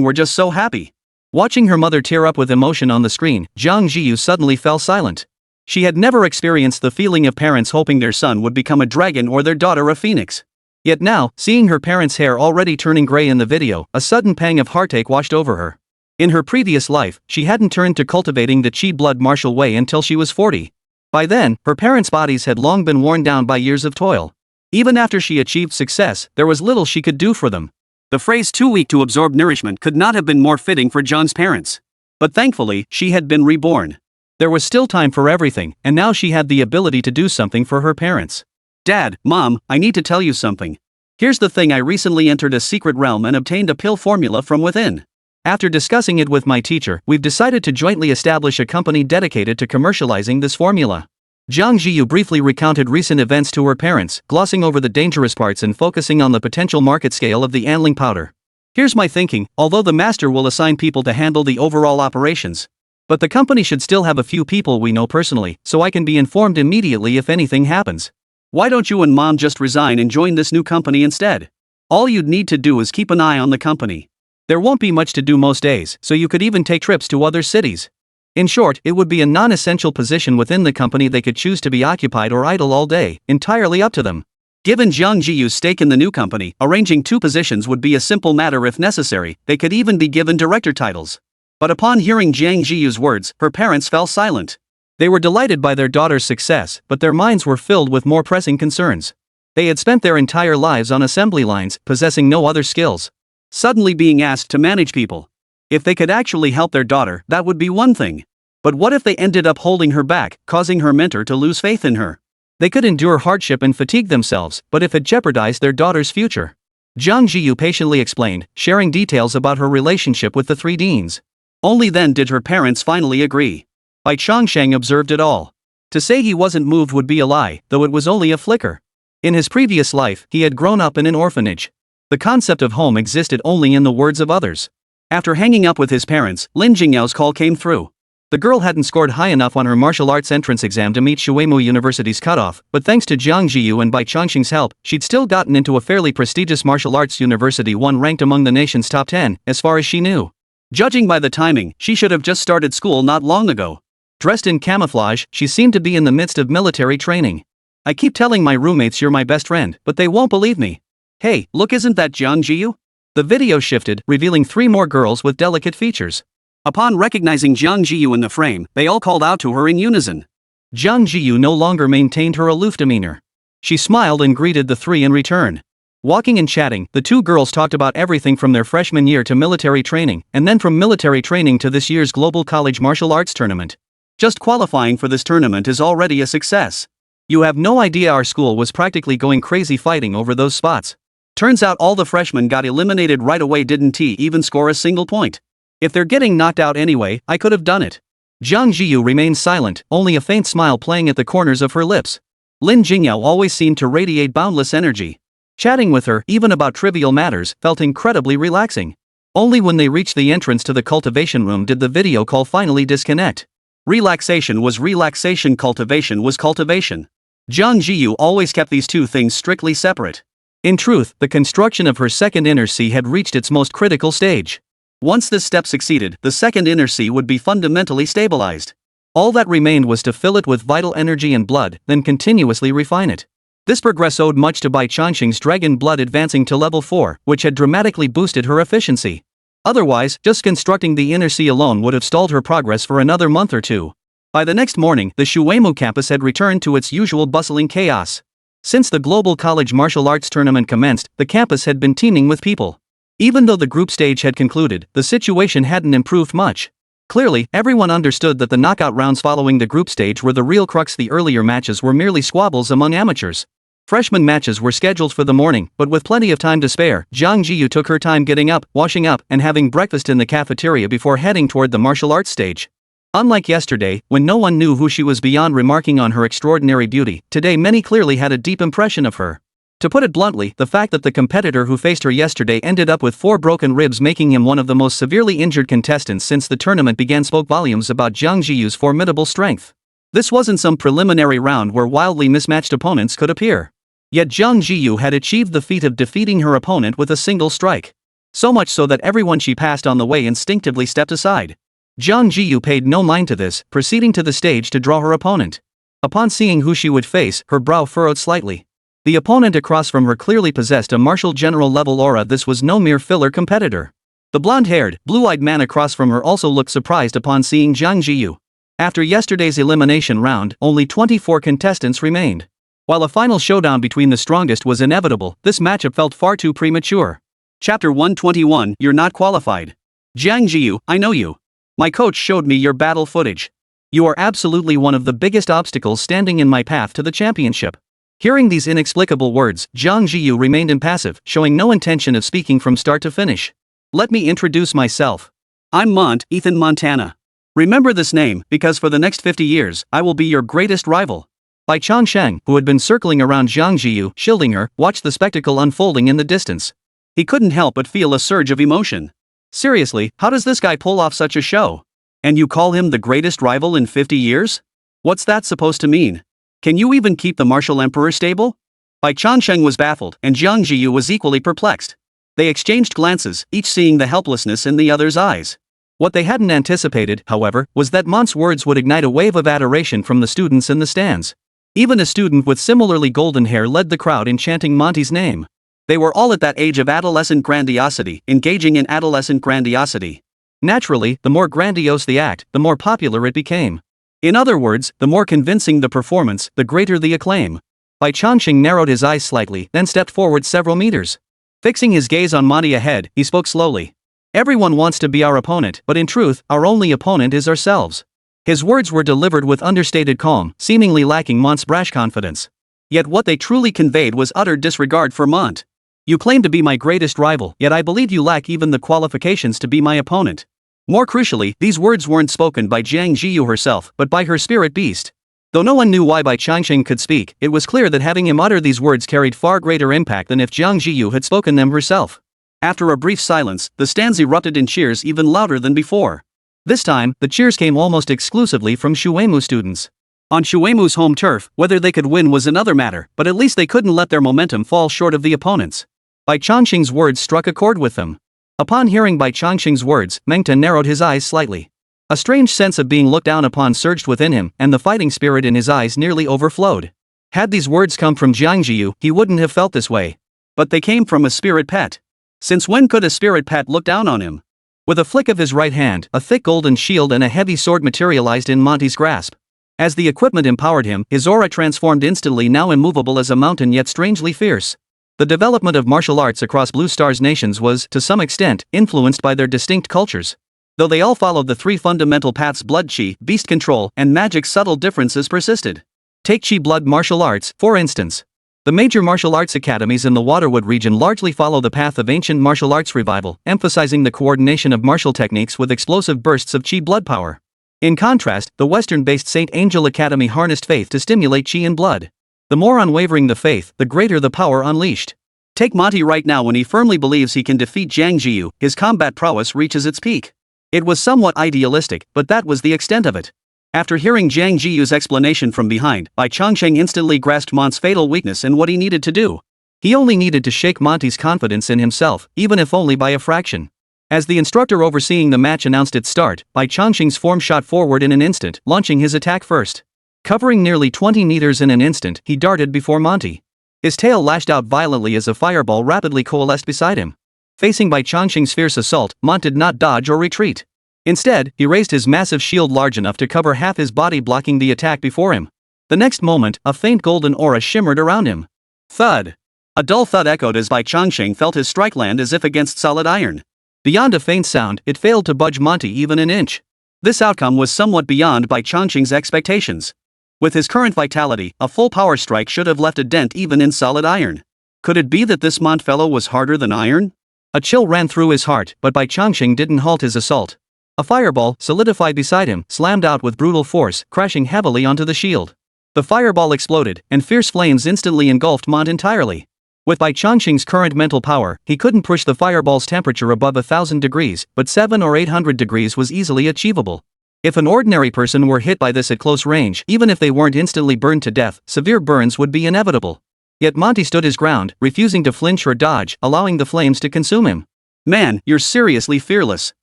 we're just so happy. Watching her mother tear up with emotion on the screen, Jiang Zhiyu suddenly fell silent. She had never experienced the feeling of parents hoping their son would become a dragon or their daughter a phoenix. Yet now, seeing her parents' hair already turning gray in the video, a sudden pang of heartache washed over her. In her previous life, she hadn't turned to cultivating the Qi blood martial way until she was 40. By then, her parents' bodies had long been worn down by years of toil. Even after she achieved success, there was little she could do for them. The phrase too weak to absorb nourishment could not have been more fitting for John's parents. But thankfully, she had been reborn. There was still time for everything, and now she had the ability to do something for her parents. Dad, Mom, I need to tell you something. Here's the thing, I recently entered a secret realm and obtained a pill formula from within. After discussing it with my teacher, we've decided to jointly establish a company dedicated to commercializing this formula. Jiang Zhiyu briefly recounted recent events to her parents, glossing over the dangerous parts and focusing on the potential market scale of the anling powder. Here's my thinking, although the master will assign people to handle the overall operations. But the company should still have a few people we know personally, so I can be informed immediately if anything happens. Why don't you and Mom just resign and join this new company instead? All you'd need to do is keep an eye on the company. There won't be much to do most days, so you could even take trips to other cities. In short, it would be a non-essential position within the company they could choose to be occupied or idle all day, entirely up to them. Given Jiang Zhiyu's stake in the new company, arranging 2 positions would be a simple matter if necessary. They could even be given director titles. But upon hearing Jiang Zhiyu's words, her parents fell silent. They were delighted by their daughter's success, but their minds were filled with more pressing concerns. They had spent their entire lives on assembly lines, possessing no other skills. Suddenly being asked to manage people. If they could actually help their daughter, that would be one thing. But what if they ended up holding her back, causing her mentor to lose faith in her? They could endure hardship and fatigue themselves, but if it jeopardized their daughter's future. Jiang Zhiyu patiently explained, sharing details about her relationship with the 3 deans. Only then did her parents finally agree. Bai Changsheng observed it all. To say he wasn't moved would be a lie, though it was only a flicker. In his previous life, he had grown up in an orphanage. The concept of home existed only in the words of others. After hanging up with his parents, Lin Jingyao's call came through. The girl hadn't scored high enough on her martial arts entrance exam to meet Shuemu University's cutoff, but thanks to Jiang Zhiyu and Bai Changsheng's help, she'd still gotten into a fairly prestigious martial arts university, one ranked among the nation's top 10, as far as she knew. Judging by the timing, she should have just started school not long ago. Dressed in camouflage, she seemed to be in the midst of military training. I keep telling my roommates you're my best friend, but they won't believe me. Hey, look, isn't that Jiang Zhiyu? The video shifted, revealing 3 more girls with delicate features. Upon recognizing Jiang Zhiyu in the frame, they all called out to her in unison. Jiang Zhiyu no longer maintained her aloof demeanor. She smiled and greeted the 3 in return. Walking and chatting, the 2 girls talked about everything from their freshman year to military training, and then from military training to this year's Global College Martial Arts Tournament. Just qualifying for this tournament is already a success. You have no idea, our school was practically going crazy fighting over those spots. Turns out all the freshmen got eliminated right away, didn't even score a single point. If they're getting knocked out anyway, I could have done it. Jiang Zhiyu remained silent, only a faint smile playing at the corners of her lips. Lin Jingyao always seemed to radiate boundless energy. Chatting with her, even about trivial matters, felt incredibly relaxing. Only when they reached the entrance to the cultivation room did the video call finally disconnect. Relaxation was relaxation, cultivation was cultivation. Jiang Zhiyu always kept these 2 things strictly separate. In truth, the construction of her second inner sea had reached its most critical stage. Once this step succeeded, the second inner sea would be fundamentally stabilized. All that remained was to fill it with vital energy and blood, then continuously refine it. This progress owed much to Bai Changsheng's dragon blood advancing to level 4, which had dramatically boosted her efficiency. Otherwise, just constructing the inner sea alone would have stalled her progress for another month or two. By the next morning, the Shuemu campus had returned to its usual bustling chaos. Since the Global College Martial Arts Tournament commenced, the campus had been teeming with people. Even though the group stage had concluded, the situation hadn't improved much. Clearly, everyone understood that the knockout rounds following the group stage were the real crux. The earlier matches were merely squabbles among amateurs. Freshman matches were scheduled for the morning, but with plenty of time to spare, Jiang Zhiyu took her time getting up, washing up, and having breakfast in the cafeteria before heading toward the martial arts stage. Unlike yesterday, when no one knew who she was beyond remarking on her extraordinary beauty, today many clearly had a deep impression of her. To put it bluntly, the fact that the competitor who faced her yesterday ended up with 4 broken ribs, making him one of the most severely injured contestants since the tournament began, spoke volumes about Jiang Zhiyu's formidable strength. This wasn't some preliminary round where wildly mismatched opponents could appear. Yet Jiang Zhiyu had achieved the feat of defeating her opponent with a single strike. So much so that everyone she passed on the way instinctively stepped aside. Jiang Zhiyu paid no mind to this, proceeding to the stage to draw her opponent. Upon seeing who she would face, her brow furrowed slightly. The opponent across from her clearly possessed a martial general level aura. This was no mere filler competitor. The blonde-haired, blue-eyed man across from her also looked surprised upon seeing Jiang Zhiyu. After yesterday's elimination round, only 24 contestants remained. While a final showdown between the strongest was inevitable, this matchup felt far too premature. Chapter 121, You're not qualified. Jiang Zhiyu, I know you. My coach showed me your battle footage. You are absolutely one of the biggest obstacles standing in my path to the championship. Hearing these inexplicable words, Jiang Zhiyu remained impassive, showing no intention of speaking from start to finish. Let me introduce myself. I'm Ethan Montana. Remember this name, because for the next 50 years, I will be your greatest rival. Bai Changsheng, who had been circling around Jiang Zhiyu, shielding her, watched the spectacle unfolding in the distance. He couldn't help but feel a surge of emotion. Seriously, how does this guy pull off such a show? And you call him the greatest rival in 50 years? What's that supposed to mean? Can you even keep the martial emperor stable? Bai Changsheng was baffled, and Jiang Zhiyu was equally perplexed. They exchanged glances, each seeing the helplessness in the other's eyes. What they hadn't anticipated, however, was that Mont's words would ignite a wave of adoration from the students in the stands. Even a student with similarly golden hair led the crowd in chanting Monty's name. They were all at that age of adolescent grandiosity, engaging in adolescent grandiosity. Naturally, the more grandiose the act, the more popular it became. In other words, the more convincing the performance, the greater the acclaim. Bai Changsheng narrowed his eyes slightly, then stepped forward several meters. Fixing his gaze on Monty ahead, he spoke slowly. Everyone wants to be our opponent, but in truth, our only opponent is ourselves. His words were delivered with understated calm, seemingly lacking Mont's brash confidence. Yet what they truly conveyed was utter disregard for Mont. You claim to be my greatest rival, yet I believe you lack even the qualifications to be my opponent. More crucially, these words weren't spoken by Jiang Zhiyu herself, but by her spirit beast. Though no one knew why Bai Changsheng could speak, it was clear that having him utter these words carried far greater impact than if Jiang Zhiyu had spoken them herself. After a brief silence, the stands erupted in cheers even louder than before. This time, the cheers came almost exclusively from Shuemu students. On Shuemu's home turf, whether they could win was another matter, but at least they couldn't let their momentum fall short of the opponents. Bai Changsheng's words struck a chord with them. Upon hearing Bai Changsheng's words, Mengta narrowed his eyes slightly. A strange sense of being looked down upon surged within him, and the fighting spirit in his eyes nearly overflowed. Had these words come from Jiang Zhiyu, he wouldn't have felt this way. But they came from a spirit pet. Since when could a spirit pet look down on him? With a flick of his right hand, a thick golden shield and a heavy sword materialized in Monty's grasp. As the equipment empowered him, his aura transformed instantly, now immovable as a mountain yet strangely fierce. The development of martial arts across Blue Star's nations was, to some extent, influenced by their distinct cultures. Though they all followed the 3 fundamental paths: blood chi, beast control, and magic, subtle differences persisted. Take chi blood martial arts, for instance. The major martial arts academies in the Waterwood region largely follow the path of ancient martial arts revival, emphasizing the coordination of martial techniques with explosive bursts of chi blood power. In contrast, the Western-based St. Angel Academy harnessed faith to stimulate chi in blood. The more unwavering the faith, the greater the power unleashed. Take Monty right now. When he firmly believes he can defeat Jiang Zhiyu, his combat prowess reaches its peak. It was somewhat idealistic, but that was the extent of it. After hearing Jiang Zhiyu's explanation from behind, Bai Changsheng instantly grasped Mont's fatal weakness and what he needed to do. He only needed to shake Monty's confidence in himself, even if only by a fraction. As the instructor overseeing the match announced its start, Bai Changsheng's form shot forward in an instant, launching his attack first. Covering nearly 20 meters in an instant, he darted before Monty. His tail lashed out violently as a fireball rapidly coalesced beside him. Facing Bai Changsheng's fierce assault, Monty did not dodge or retreat. Instead, he raised his massive shield large enough to cover half his body, blocking the attack before him. The next moment, a faint golden aura shimmered around him. Thud! A dull thud echoed as Bai Changsheng felt his strike land as if against solid iron. Beyond a faint sound, it failed to budge Monty even an inch. This outcome was somewhat beyond Bai Changsheng's expectations. With his current vitality, a full power strike should have left a dent even in solid iron. Could it be that this Mont fellow was harder than iron? A chill ran through his heart, but Bai Changsheng didn't halt his assault. A fireball, solidified beside him, slammed out with brutal force, crashing heavily onto the shield. The fireball exploded, and fierce flames instantly engulfed Mont entirely. With Bai Changsheng's current mental power, he couldn't push the fireball's temperature above 1,000 degrees, but 700 or 800 degrees was easily achievable. If an ordinary person were hit by this at close range, even if they weren't instantly burned to death, severe burns would be inevitable. Yet Monty stood his ground, refusing to flinch or dodge, allowing the flames to consume him. Man, you're seriously fearless.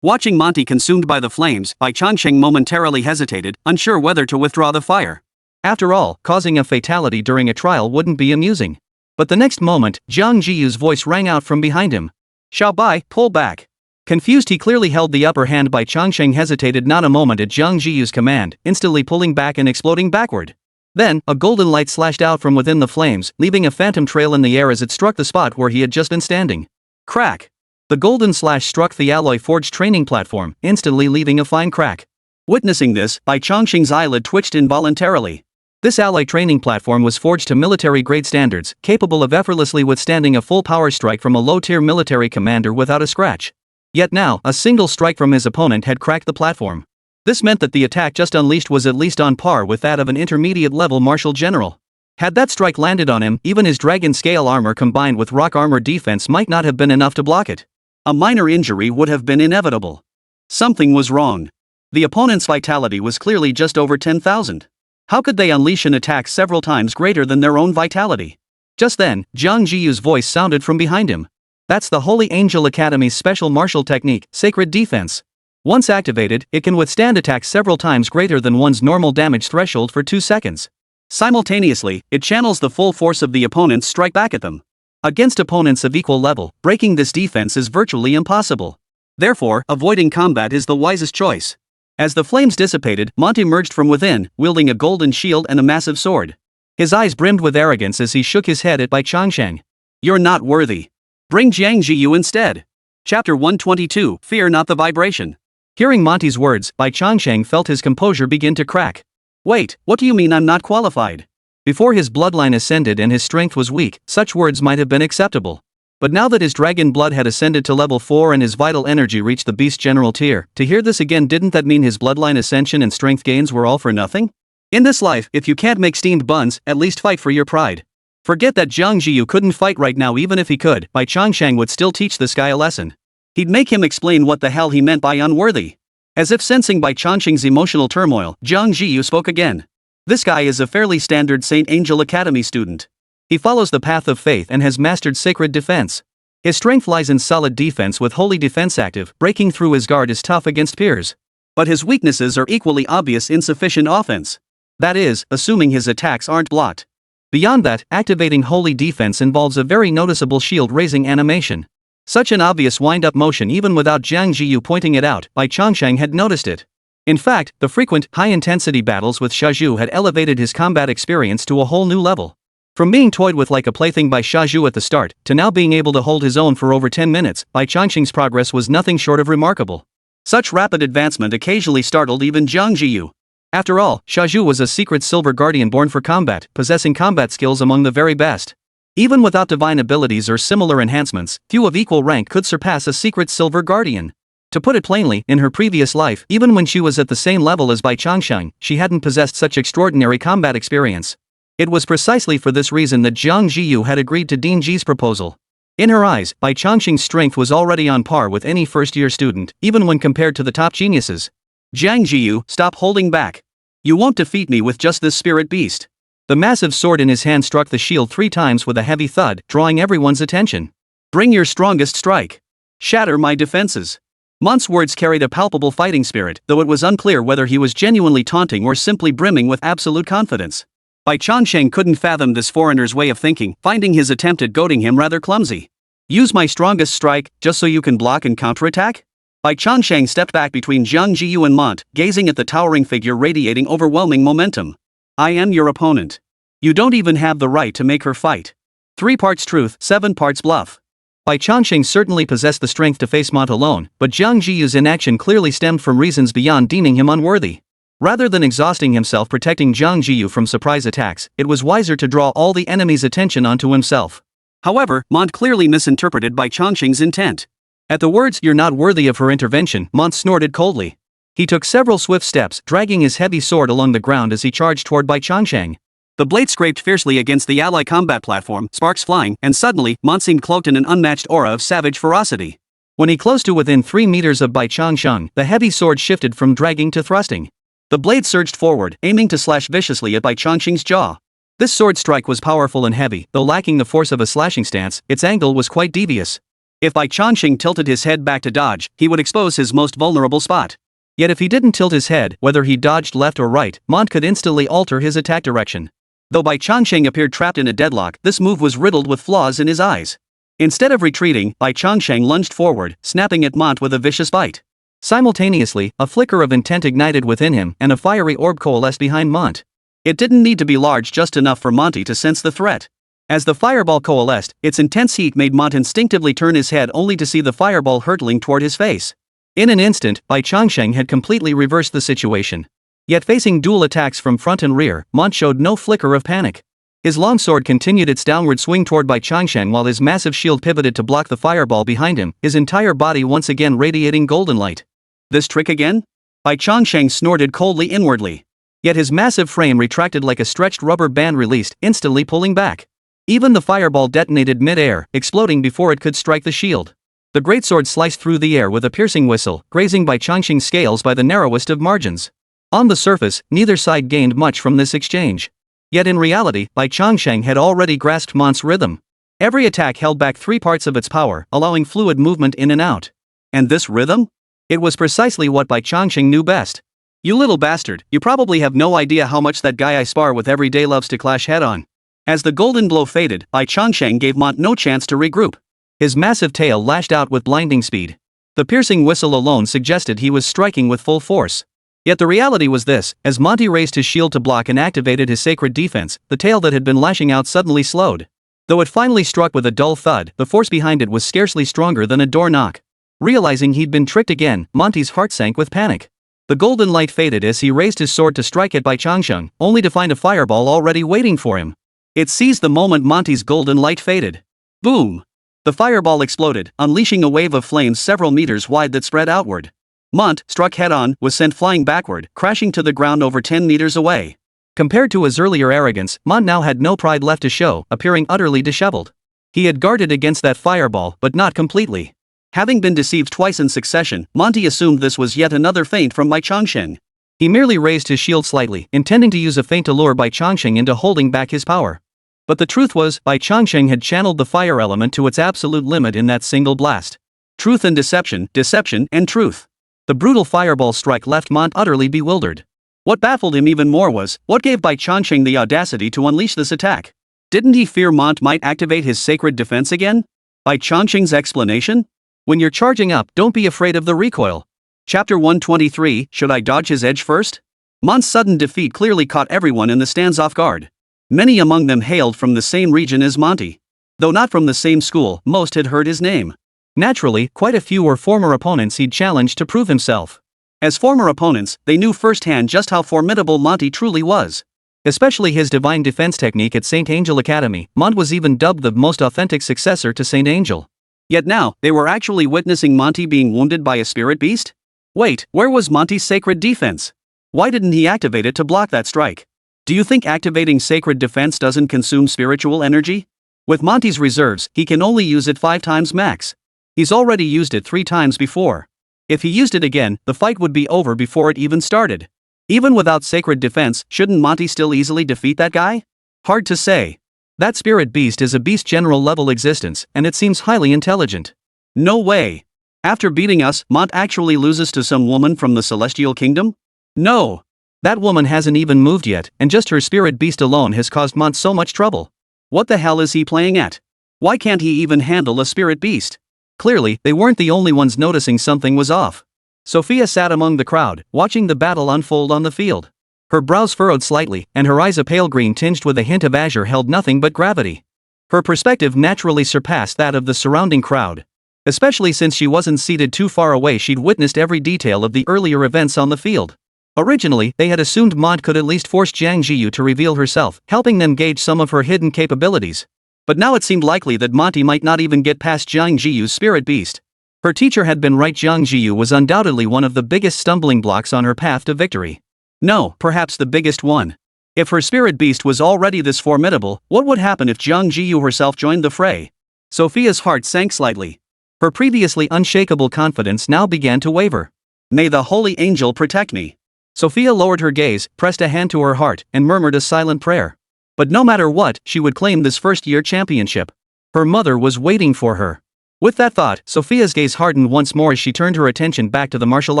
Watching Monty consumed by the flames, Bai Changsheng momentarily hesitated, unsure whether to withdraw the fire. After all, causing a fatality during a trial wouldn't be amusing. But the next moment, Jiang Zhiyu's voice rang out from behind him. Xiao Bai, pull back. Confused, he clearly held the upper hand. Bai Changsheng hesitated not a moment at Jiang Zhiyu's command, instantly pulling back and exploding backward. Then, a golden light slashed out from within the flames, leaving a phantom trail in the air as it struck the spot where he had just been standing. Crack! The golden slash struck the alloy-forged training platform, instantly leaving a fine crack. Witnessing this, Bai Changsheng's eyelid twitched involuntarily. This alloy training platform was forged to military-grade standards, capable of effortlessly withstanding a full power strike from a low-tier military commander without a scratch. Yet now, a single strike from his opponent had cracked the platform. This meant that the attack just unleashed was at least on par with that of an intermediate-level martial general. Had that strike landed on him, even his dragon-scale armor combined with rock armor defense might not have been enough to block it. A minor injury would have been inevitable. Something was wrong. The opponent's vitality was clearly just over 10,000. How could they unleash an attack several times greater than their own vitality? Just then, Jiang Zhiyu's voice sounded from behind him. That's the Holy Angel Academy's special martial technique, Sacred Defense. Once activated, it can withstand attacks several times greater than one's normal damage threshold for 2 seconds. Simultaneously, it channels the full force of the opponent's strike back at them. Against opponents of equal level, breaking this defense is virtually impossible. Therefore, avoiding combat is the wisest choice. As the flames dissipated, Monty emerged from within, wielding a golden shield and a massive sword. His eyes brimmed with arrogance as he shook his head at Bai Changsheng. You're not worthy. Bring Jiang Zhiyu instead. Chapter 122, Fear Not the Vibration. Hearing Monty's words, Bai Changsheng felt his composure begin to crack. Wait, what do you mean I'm not qualified? Before his bloodline ascended and his strength was weak, such words might have been acceptable. But now that his dragon blood had ascended to level 4 and his vital energy reached the beast general tier, to hear this again, didn't that mean his bloodline ascension and strength gains were all for nothing? In this life, if you can't make steamed buns, at least fight for your pride. Forget that Jiang Zhiyu couldn't fight right now. Even if he could, Bai Changsheng would still teach this guy a lesson. He'd make him explain what the hell he meant by unworthy. As if sensing Bai Changsheng's emotional turmoil, Jiang Zhiyu spoke again. This guy is a fairly standard Saint Angel Academy student. He follows the path of faith and has mastered sacred defense. His strength lies in solid defense with holy defense active. Breaking through his guard is tough against peers. But his weaknesses are equally obvious: insufficient offense. That is, assuming his attacks aren't blocked. Beyond that, activating holy defense involves a very noticeable shield-raising animation. Such an obvious wind-up motion, even without Jiang Zhiyu pointing it out, Bai Changsheng had noticed it. In fact, the frequent, high-intensity battles with Xiaozhu had elevated his combat experience to a whole new level. From being toyed with like a plaything by Xiaozhu at the start, to now being able to hold his own for over 10 minutes, Bai Changsheng's progress was nothing short of remarkable. Such rapid advancement occasionally startled even Jiang Zhiyu. After all, Xiaozhu was a secret silver guardian born for combat, possessing combat skills among the very best. Even without divine abilities or similar enhancements, few of equal rank could surpass a secret silver guardian. To put it plainly, in her previous life, even when she was at the same level as Bai Changsheng, she hadn't possessed such extraordinary combat experience. It was precisely for this reason that Jiang Zhiyu had agreed to Dean Ji's proposal. In her eyes, Bai Changsheng's strength was already on par with any first-year student, even when compared to the top geniuses. Jiang Zhiyu, stop holding back. You won't defeat me with just this spirit beast. The massive sword in his hand struck the shield 3 times with a heavy thud, drawing everyone's attention. Bring your strongest strike. Shatter my defenses. Mont's words carried a palpable fighting spirit, though it was unclear whether he was genuinely taunting or simply brimming with absolute confidence. Bai Changsheng couldn't fathom this foreigner's way of thinking, finding his attempt at goading him rather clumsy. Use my strongest strike, just so you can block and counterattack? Bai Changsheng stepped back between Jiang Zhiyu and Mont, gazing at the towering figure radiating overwhelming momentum. I am your opponent. You don't even have the right to make her fight. 3 parts truth, 7 parts bluff. Bai Changsheng certainly possessed the strength to face Mont alone, but Jiang Zhiyu's inaction clearly stemmed from reasons beyond deeming him unworthy. Rather than exhausting himself protecting Jiang Zhiyu from surprise attacks, it was wiser to draw all the enemy's attention onto himself. However, Mont clearly misinterpreted Bai Changsheng's intent. At the words, "You're not worthy of her intervention," Mont snorted coldly. He took several swift steps, dragging his heavy sword along the ground as he charged toward Bai Changsheng. The blade scraped fiercely against the ally combat platform, sparks flying, and suddenly, Mont seemed cloaked in an unmatched aura of savage ferocity. When he closed to within 3 meters of Bai Changsheng, the heavy sword shifted from dragging to thrusting. The blade surged forward, aiming to slash viciously at Bai Changsheng's jaw. This sword strike was powerful and heavy, though lacking the force of a slashing stance, its angle was quite devious. If Bai Changsheng tilted his head back to dodge, he would expose his most vulnerable spot. Yet if he didn't tilt his head, whether he dodged left or right, Mont could instantly alter his attack direction. Though Bai Changsheng appeared trapped in a deadlock, this move was riddled with flaws in his eyes. Instead of retreating, Bai Changsheng lunged forward, snapping at Mont with a vicious bite. Simultaneously, a flicker of intent ignited within him, and a fiery orb coalesced behind Mont. It didn't need to be large, just enough for Monty to sense the threat. As the fireball coalesced, its intense heat made Mont instinctively turn his head only to see the fireball hurtling toward his face. In an instant, Bai Changsheng had completely reversed the situation. Yet facing dual attacks from front and rear, Mont showed no flicker of panic. His longsword continued its downward swing toward Bai Changsheng while his massive shield pivoted to block the fireball behind him, his entire body once again radiating golden light. This trick again? Bai Changsheng snorted coldly inwardly. Yet his massive frame retracted like a stretched rubber band released, instantly pulling back. Even the fireball detonated mid-air, exploding before it could strike the shield. The greatsword sliced through the air with a piercing whistle, grazing Bai Changsheng's scales by the narrowest of margins. On the surface, neither side gained much from this exchange. Yet in reality, Bai Changsheng had already grasped Mont's rhythm. Every attack held back 3 parts of its power, allowing fluid movement in and out. And this rhythm? It was precisely what Bai Changsheng knew best. You little bastard, you probably have no idea how much that guy I spar with every day loves to clash head-on. As the golden blow faded, Bai Changsheng gave Mont no chance to regroup. His massive tail lashed out with blinding speed. The piercing whistle alone suggested he was striking with full force. Yet the reality was this: as Monty raised his shield to block and activated his sacred defense, the tail that had been lashing out suddenly slowed. Though it finally struck with a dull thud, the force behind it was scarcely stronger than a door knock. Realizing he'd been tricked again, Monty's heart sank with panic. The golden light faded as he raised his sword to strike at Bai Changsheng, only to find a fireball already waiting for him. It seized the moment Monty's golden light faded. Boom! The fireball exploded, unleashing a wave of flames several meters wide that spread outward. Mont, struck head-on, was sent flying backward, crashing to the ground over 10 meters away. Compared to his earlier arrogance, Mont now had no pride left to show, appearing utterly disheveled. He had guarded against that fireball, but not completely. Having been deceived twice in succession, Monty assumed this was yet another feint from Bai Changsheng. He merely raised his shield slightly, intending to use a feint to lure Bai Changsheng into holding back his power. But the truth was, Bai Changsheng had channeled the fire element to its absolute limit in that single blast. Truth and deception, deception and truth. The brutal fireball strike left Mont utterly bewildered. What baffled him even more was, what gave Bai Changsheng the audacity to unleash this attack? Didn't he fear Mont might activate his sacred defense again? Bai Changsheng's explanation? When you're charging up, don't be afraid of the recoil. Chapter 123, Should I dodge his edge first? Mont's sudden defeat clearly caught everyone in the stands off guard. Many among them hailed from the same region as Monty. Though not from the same school, most had heard his name. Naturally, quite a few were former opponents he'd challenged to prove himself. As former opponents, they knew firsthand just how formidable Monty truly was. Especially his divine defense technique at St. Angel Academy, Mont was even dubbed the most authentic successor to St. Angel. Yet now, they were actually witnessing Monty being wounded by a spirit beast? Wait, where was Monty's sacred defense? Why didn't he activate it to block that strike? Do you think activating sacred defense doesn't consume spiritual energy? With Monty's reserves, he can only use it 5 times max. He's already used it 3 times before. If he used it again, the fight would be over before it even started. Even without sacred defense, shouldn't Monty still easily defeat that guy? Hard to say. That spirit beast is a beast general level existence, and it seems highly intelligent. No way. After beating us, Mont actually loses to some woman from the celestial kingdom? No. That woman hasn't even moved yet, and just her spirit beast alone has caused Mont so much trouble. What the hell is he playing at? Why can't he even handle a spirit beast? Clearly, they weren't the only ones noticing something was off. Sophia sat among the crowd, watching the battle unfold on the field. Her brows furrowed slightly, and her eyes a pale green tinged with a hint of azure held nothing but gravity. Her perspective naturally surpassed that of the surrounding crowd. Especially since she wasn't seated too far away, she'd witnessed every detail of the earlier events on the field. Originally, they had assumed Mont could at least force Jiang Zhiyu to reveal herself, helping them gauge some of her hidden capabilities. But now it seemed likely that Monty might not even get past Jiang Zhiyu's spirit beast. Her teacher had been right. Jiang Zhiyu was undoubtedly one of the biggest stumbling blocks on her path to victory. No, perhaps the biggest one. If her spirit beast was already this formidable, what would happen if Jiang Zhiyu herself joined the fray? Sophia's heart sank slightly. Her previously unshakable confidence now began to waver. May the holy angel protect me. Sophia lowered her gaze, pressed a hand to her heart, and murmured a silent prayer. But no matter what, she would claim this first-year championship. Her mother was waiting for her. With that thought, Sophia's gaze hardened once more as she turned her attention back to the martial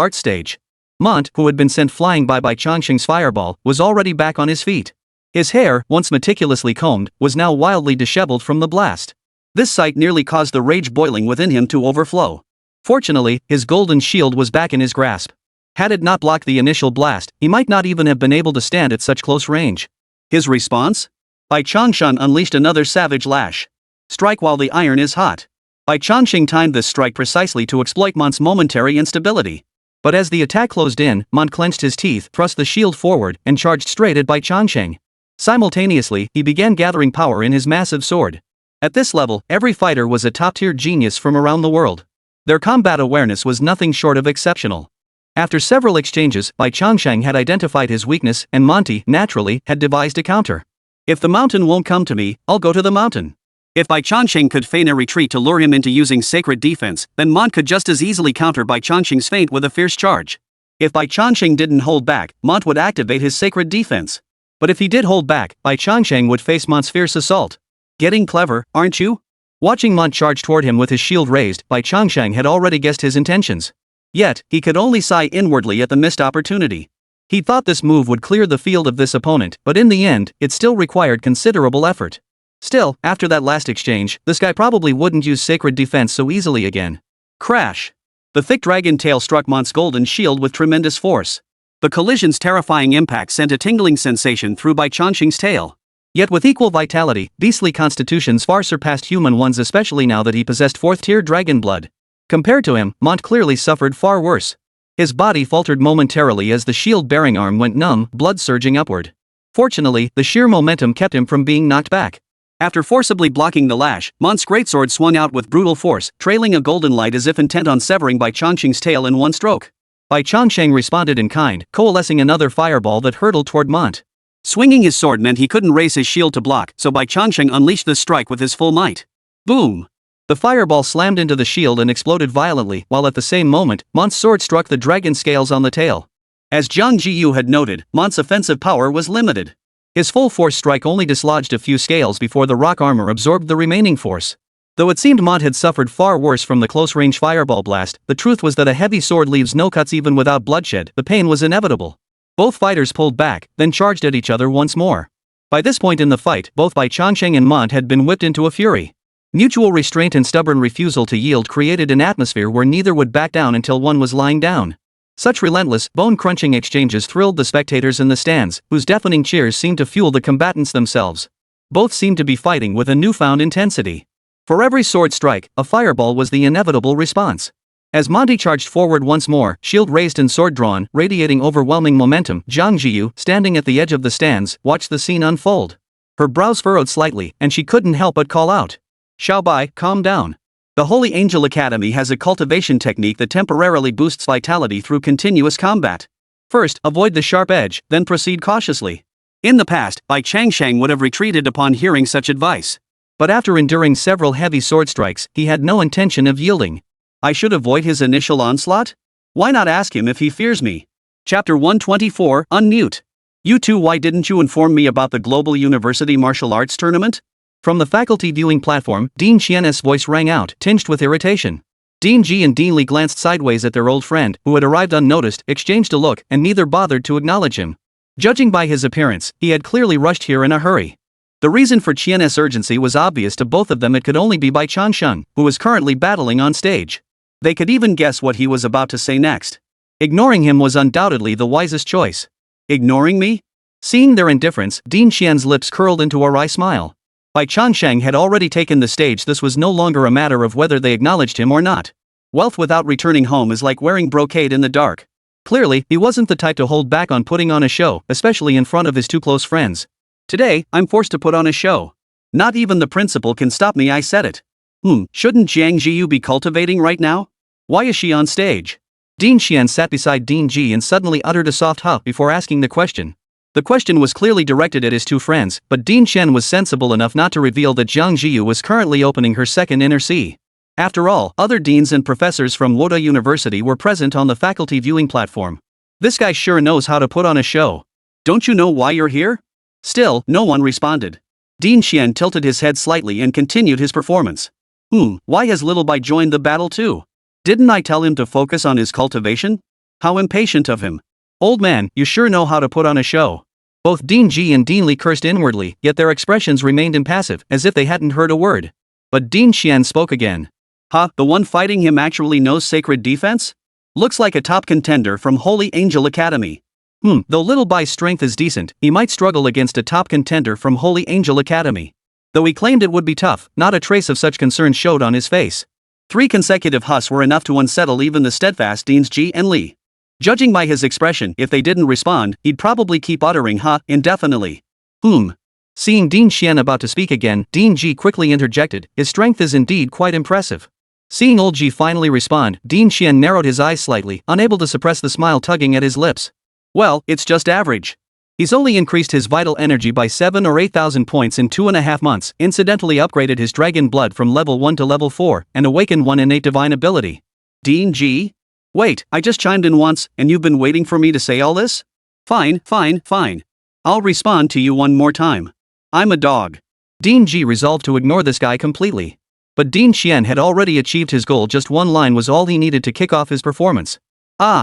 arts stage. Mont, who had been sent flying by Bai Changsheng's fireball, was already back on his feet. His hair, once meticulously combed, was now wildly disheveled from the blast. This sight nearly caused the rage boiling within him to overflow. Fortunately, his golden shield was back in his grasp. Had it not blocked the initial blast, he might not even have been able to stand at such close range. His response? Bai Changsheng unleashed another savage lash. Strike while the iron is hot. Bai Changsheng timed this strike precisely to exploit Mont's momentary instability. But as the attack closed in, Mont clenched his teeth, thrust the shield forward, and charged straight at Bai Changsheng. Simultaneously, he began gathering power in his massive sword. At this level, every fighter was a top-tier genius from around the world. Their combat awareness was nothing short of exceptional. After several exchanges, Bai Changsheng had identified his weakness, and Monty, naturally, had devised a counter. If the mountain won't come to me, I'll go to the mountain. If Bai Changsheng could feign a retreat to lure him into using sacred defense, then Mont could just as easily counter Bai Changsheng's feint with a fierce charge. If Bai Changsheng didn't hold back, Mont would activate his sacred defense. But if he did hold back, Bai Changsheng would face Mont's fierce assault. Getting clever, aren't you? Watching Mont charge toward him with his shield raised, Bai Changsheng had already guessed his intentions. Yet, he could only sigh inwardly at the missed opportunity. He thought this move would clear the field of this opponent, but in the end, it still required considerable effort. Still, after that last exchange, this guy probably wouldn't use sacred defense so easily again. Crash! The thick dragon tail struck Mont's golden shield with tremendous force. The collision's terrifying impact sent a tingling sensation through Bai Changsheng's tail. Yet with equal vitality, beastly constitutions far surpassed human ones, especially now that he possessed fourth-tier dragon blood. Compared to him, Mont clearly suffered far worse. His body faltered momentarily as the shield-bearing arm went numb, blood surging upward. Fortunately, the sheer momentum kept him from being knocked back. After forcibly blocking the lash, Mont's greatsword swung out with brutal force, trailing a golden light as if intent on severing Bai Changsheng's tail in one stroke. Bai Changsheng responded in kind, coalescing another fireball that hurtled toward Mont. Swinging his sword meant he couldn't raise his shield to block, so Bai Changsheng unleashed the strike with his full might. Boom! The fireball slammed into the shield and exploded violently, while at the same moment, Mont's sword struck the dragon scales on the tail. As Jiang Zhiyu had noted, Mont's offensive power was limited. His full force strike only dislodged a few scales before the rock armor absorbed the remaining force. Though it seemed Mont had suffered far worse from the close-range fireball blast, the truth was that a heavy sword leaves no cuts even without bloodshed. The pain was inevitable. Both fighters pulled back, then charged at each other once more. By this point in the fight, both Bai Changsheng and Mont had been whipped into a fury. Mutual restraint and stubborn refusal to yield created an atmosphere where neither would back down until one was lying down. Such relentless, bone-crunching exchanges thrilled the spectators in the stands, whose deafening cheers seemed to fuel the combatants themselves. Both seemed to be fighting with a newfound intensity. For every sword strike, a fireball was the inevitable response. As Monty charged forward once more, shield raised and sword drawn, radiating overwhelming momentum, Jiang Zhiyu, standing at the edge of the stands, watched the scene unfold. Her brows furrowed slightly, and she couldn't help but call out. "Bai, calm down. The Holy Angel Academy has a cultivation technique that temporarily boosts vitality through continuous combat. First, avoid the sharp edge, then proceed cautiously." In the past, Bai Changsheng would have retreated upon hearing such advice. But after enduring several heavy sword strikes, he had no intention of yielding. I should avoid his initial onslaught? Why not ask him if he fears me? Chapter 124, Unmute. You two, why didn't you inform me about the Global University Martial Arts Tournament? From the faculty viewing platform, Dean Qian's voice rang out, tinged with irritation. Dean Ji and Dean Li glanced sideways at their old friend, who had arrived unnoticed, exchanged a look, and neither bothered to acknowledge him. Judging by his appearance, he had clearly rushed here in a hurry. The reason for Qian's urgency was obvious to both of them. It could only be Bai Changsheng, who was currently battling on stage. They could even guess what he was about to say next. Ignoring him was undoubtedly the wisest choice. Ignoring me? Seeing their indifference, Dean Qian's lips curled into a wry smile. Bai Changsheng had already taken the stage. This was no longer a matter of whether they acknowledged him or not. Wealth without returning home is like wearing brocade in the dark. Clearly, he wasn't the type to hold back on putting on a show, especially in front of his two close friends. Today, I'm forced to put on a show. Not even the principal can stop me, I said it. Shouldn't Jiang Zhiyu be cultivating right now? Why is she on stage? Dean Qian sat beside Dean Ji and suddenly uttered a soft huff before asking the question. The question was clearly directed at his two friends, but Dean Qian was sensible enough not to reveal that Jiang Zhiyu was currently opening her second inner sea. After all, other deans and professors from Woda University were present on the faculty viewing platform. This guy sure knows how to put on a show. Don't you know why you're here? Still, no one responded. Dean Qian tilted his head slightly and continued his performance. Why has little Bai joined the battle too? Didn't I tell him to focus on his cultivation? How impatient of him. Old man, you sure know how to put on a show. Both Dean Ji and Dean Li cursed inwardly, yet their expressions remained impassive, as if they hadn't heard a word. But Dean Qian spoke again. The one fighting him actually knows sacred defense? Looks like a top contender from Holy Angel Academy. Though little Bai's strength is decent, he might struggle against a top contender from Holy Angel Academy. Though he claimed it would be tough, not a trace of such concern showed on his face. 3 consecutive husses were enough to unsettle even the steadfast Deans Ji and Li. Judging by his expression, if they didn't respond, he'd probably keep uttering indefinitely. Seeing Dean Qian about to speak again, Dean Ji quickly interjected, his strength is indeed quite impressive. Seeing old Ji finally respond, Dean Qian narrowed his eyes slightly, unable to suppress the smile tugging at his lips. Well, it's just average. He's only increased his vital energy by 7 or 8,000 points in 2.5 months, incidentally upgraded his dragon blood from level 1 to level 4, and awakened one innate divine ability. Dean Ji? Wait, I just chimed in once, and you've been waiting for me to say all this? Fine. I'll respond to you one more time. I'm a dog. Dean Ji resolved to ignore this guy completely. But Dean Qian had already achieved his goal. Just one line was all he needed to kick off his performance.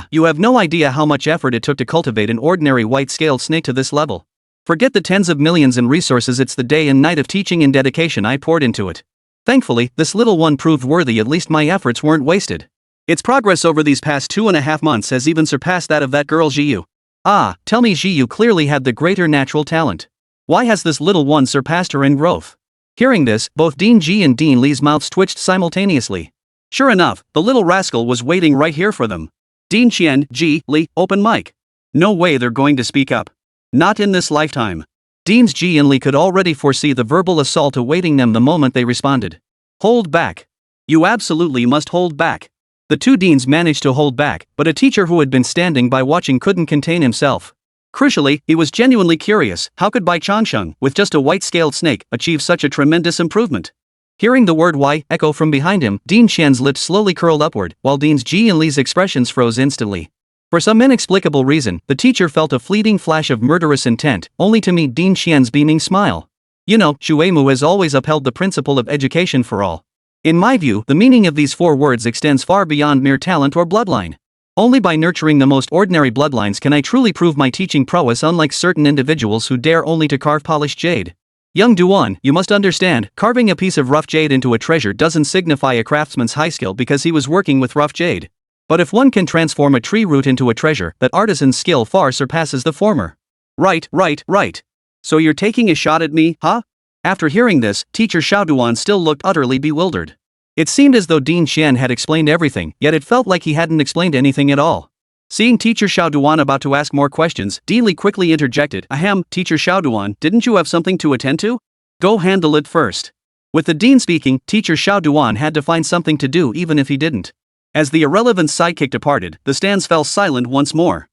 You have no idea how much effort it took to cultivate an ordinary white-scaled snake to this level. Forget the tens of millions in resources, it's the day and night of teaching and dedication I poured into it. Thankfully, this little one proved worthy. At least my efforts weren't wasted. Its progress over these past 2.5 months has even surpassed that of that girl Zhiyu. Tell me, Zhiyu clearly had the greater natural talent. Why has this little one surpassed her in growth? Hearing this, both Dean Ji and Dean Li's mouths twitched simultaneously. Sure enough, the little rascal was waiting right here for them. Dean Qian, Ji, Li, open mic. No way they're going to speak up. Not in this lifetime. Deans Ji and Li could already foresee the verbal assault awaiting them the moment they responded. Hold back. You absolutely must hold back. The two deans managed to hold back, but a teacher who had been standing by watching couldn't contain himself. Crucially, he was genuinely curious, how could Bai Changsheng, with just a white-scaled snake, achieve such a tremendous improvement? Hearing the word "why" echo from behind him, Dean Qian's lips slowly curled upward, while Deans Ji and Li's expressions froze instantly. For some inexplicable reason, the teacher felt a fleeting flash of murderous intent, only to meet Dean Qian's beaming smile. You know, Shuemu has always upheld the principle of education for all. In my view, the meaning of these 4 words extends far beyond mere talent or bloodline. Only by nurturing the most ordinary bloodlines can I truly prove my teaching prowess, unlike certain individuals who dare only to carve polished jade. Young Duan, you must understand, carving a piece of rough jade into a treasure doesn't signify a craftsman's high skill because he was working with rough jade. But if one can transform a tree root into a treasure, that artisan's skill far surpasses the former. Right. So you're taking a shot at me, huh? After hearing this, Teacher Showdown still looked utterly bewildered. It seemed as though Dean Qian had explained everything, yet it felt like he hadn't explained anything at all. Seeing Teacher Showdown about to ask more questions, Dean Li quickly interjected, Ahem, Teacher Showdown, didn't you have something to attend to? Go handle it first. With the dean speaking, Teacher Showdown had to find something to do even if he didn't. As the irrelevant sidekick departed, the stands fell silent once more.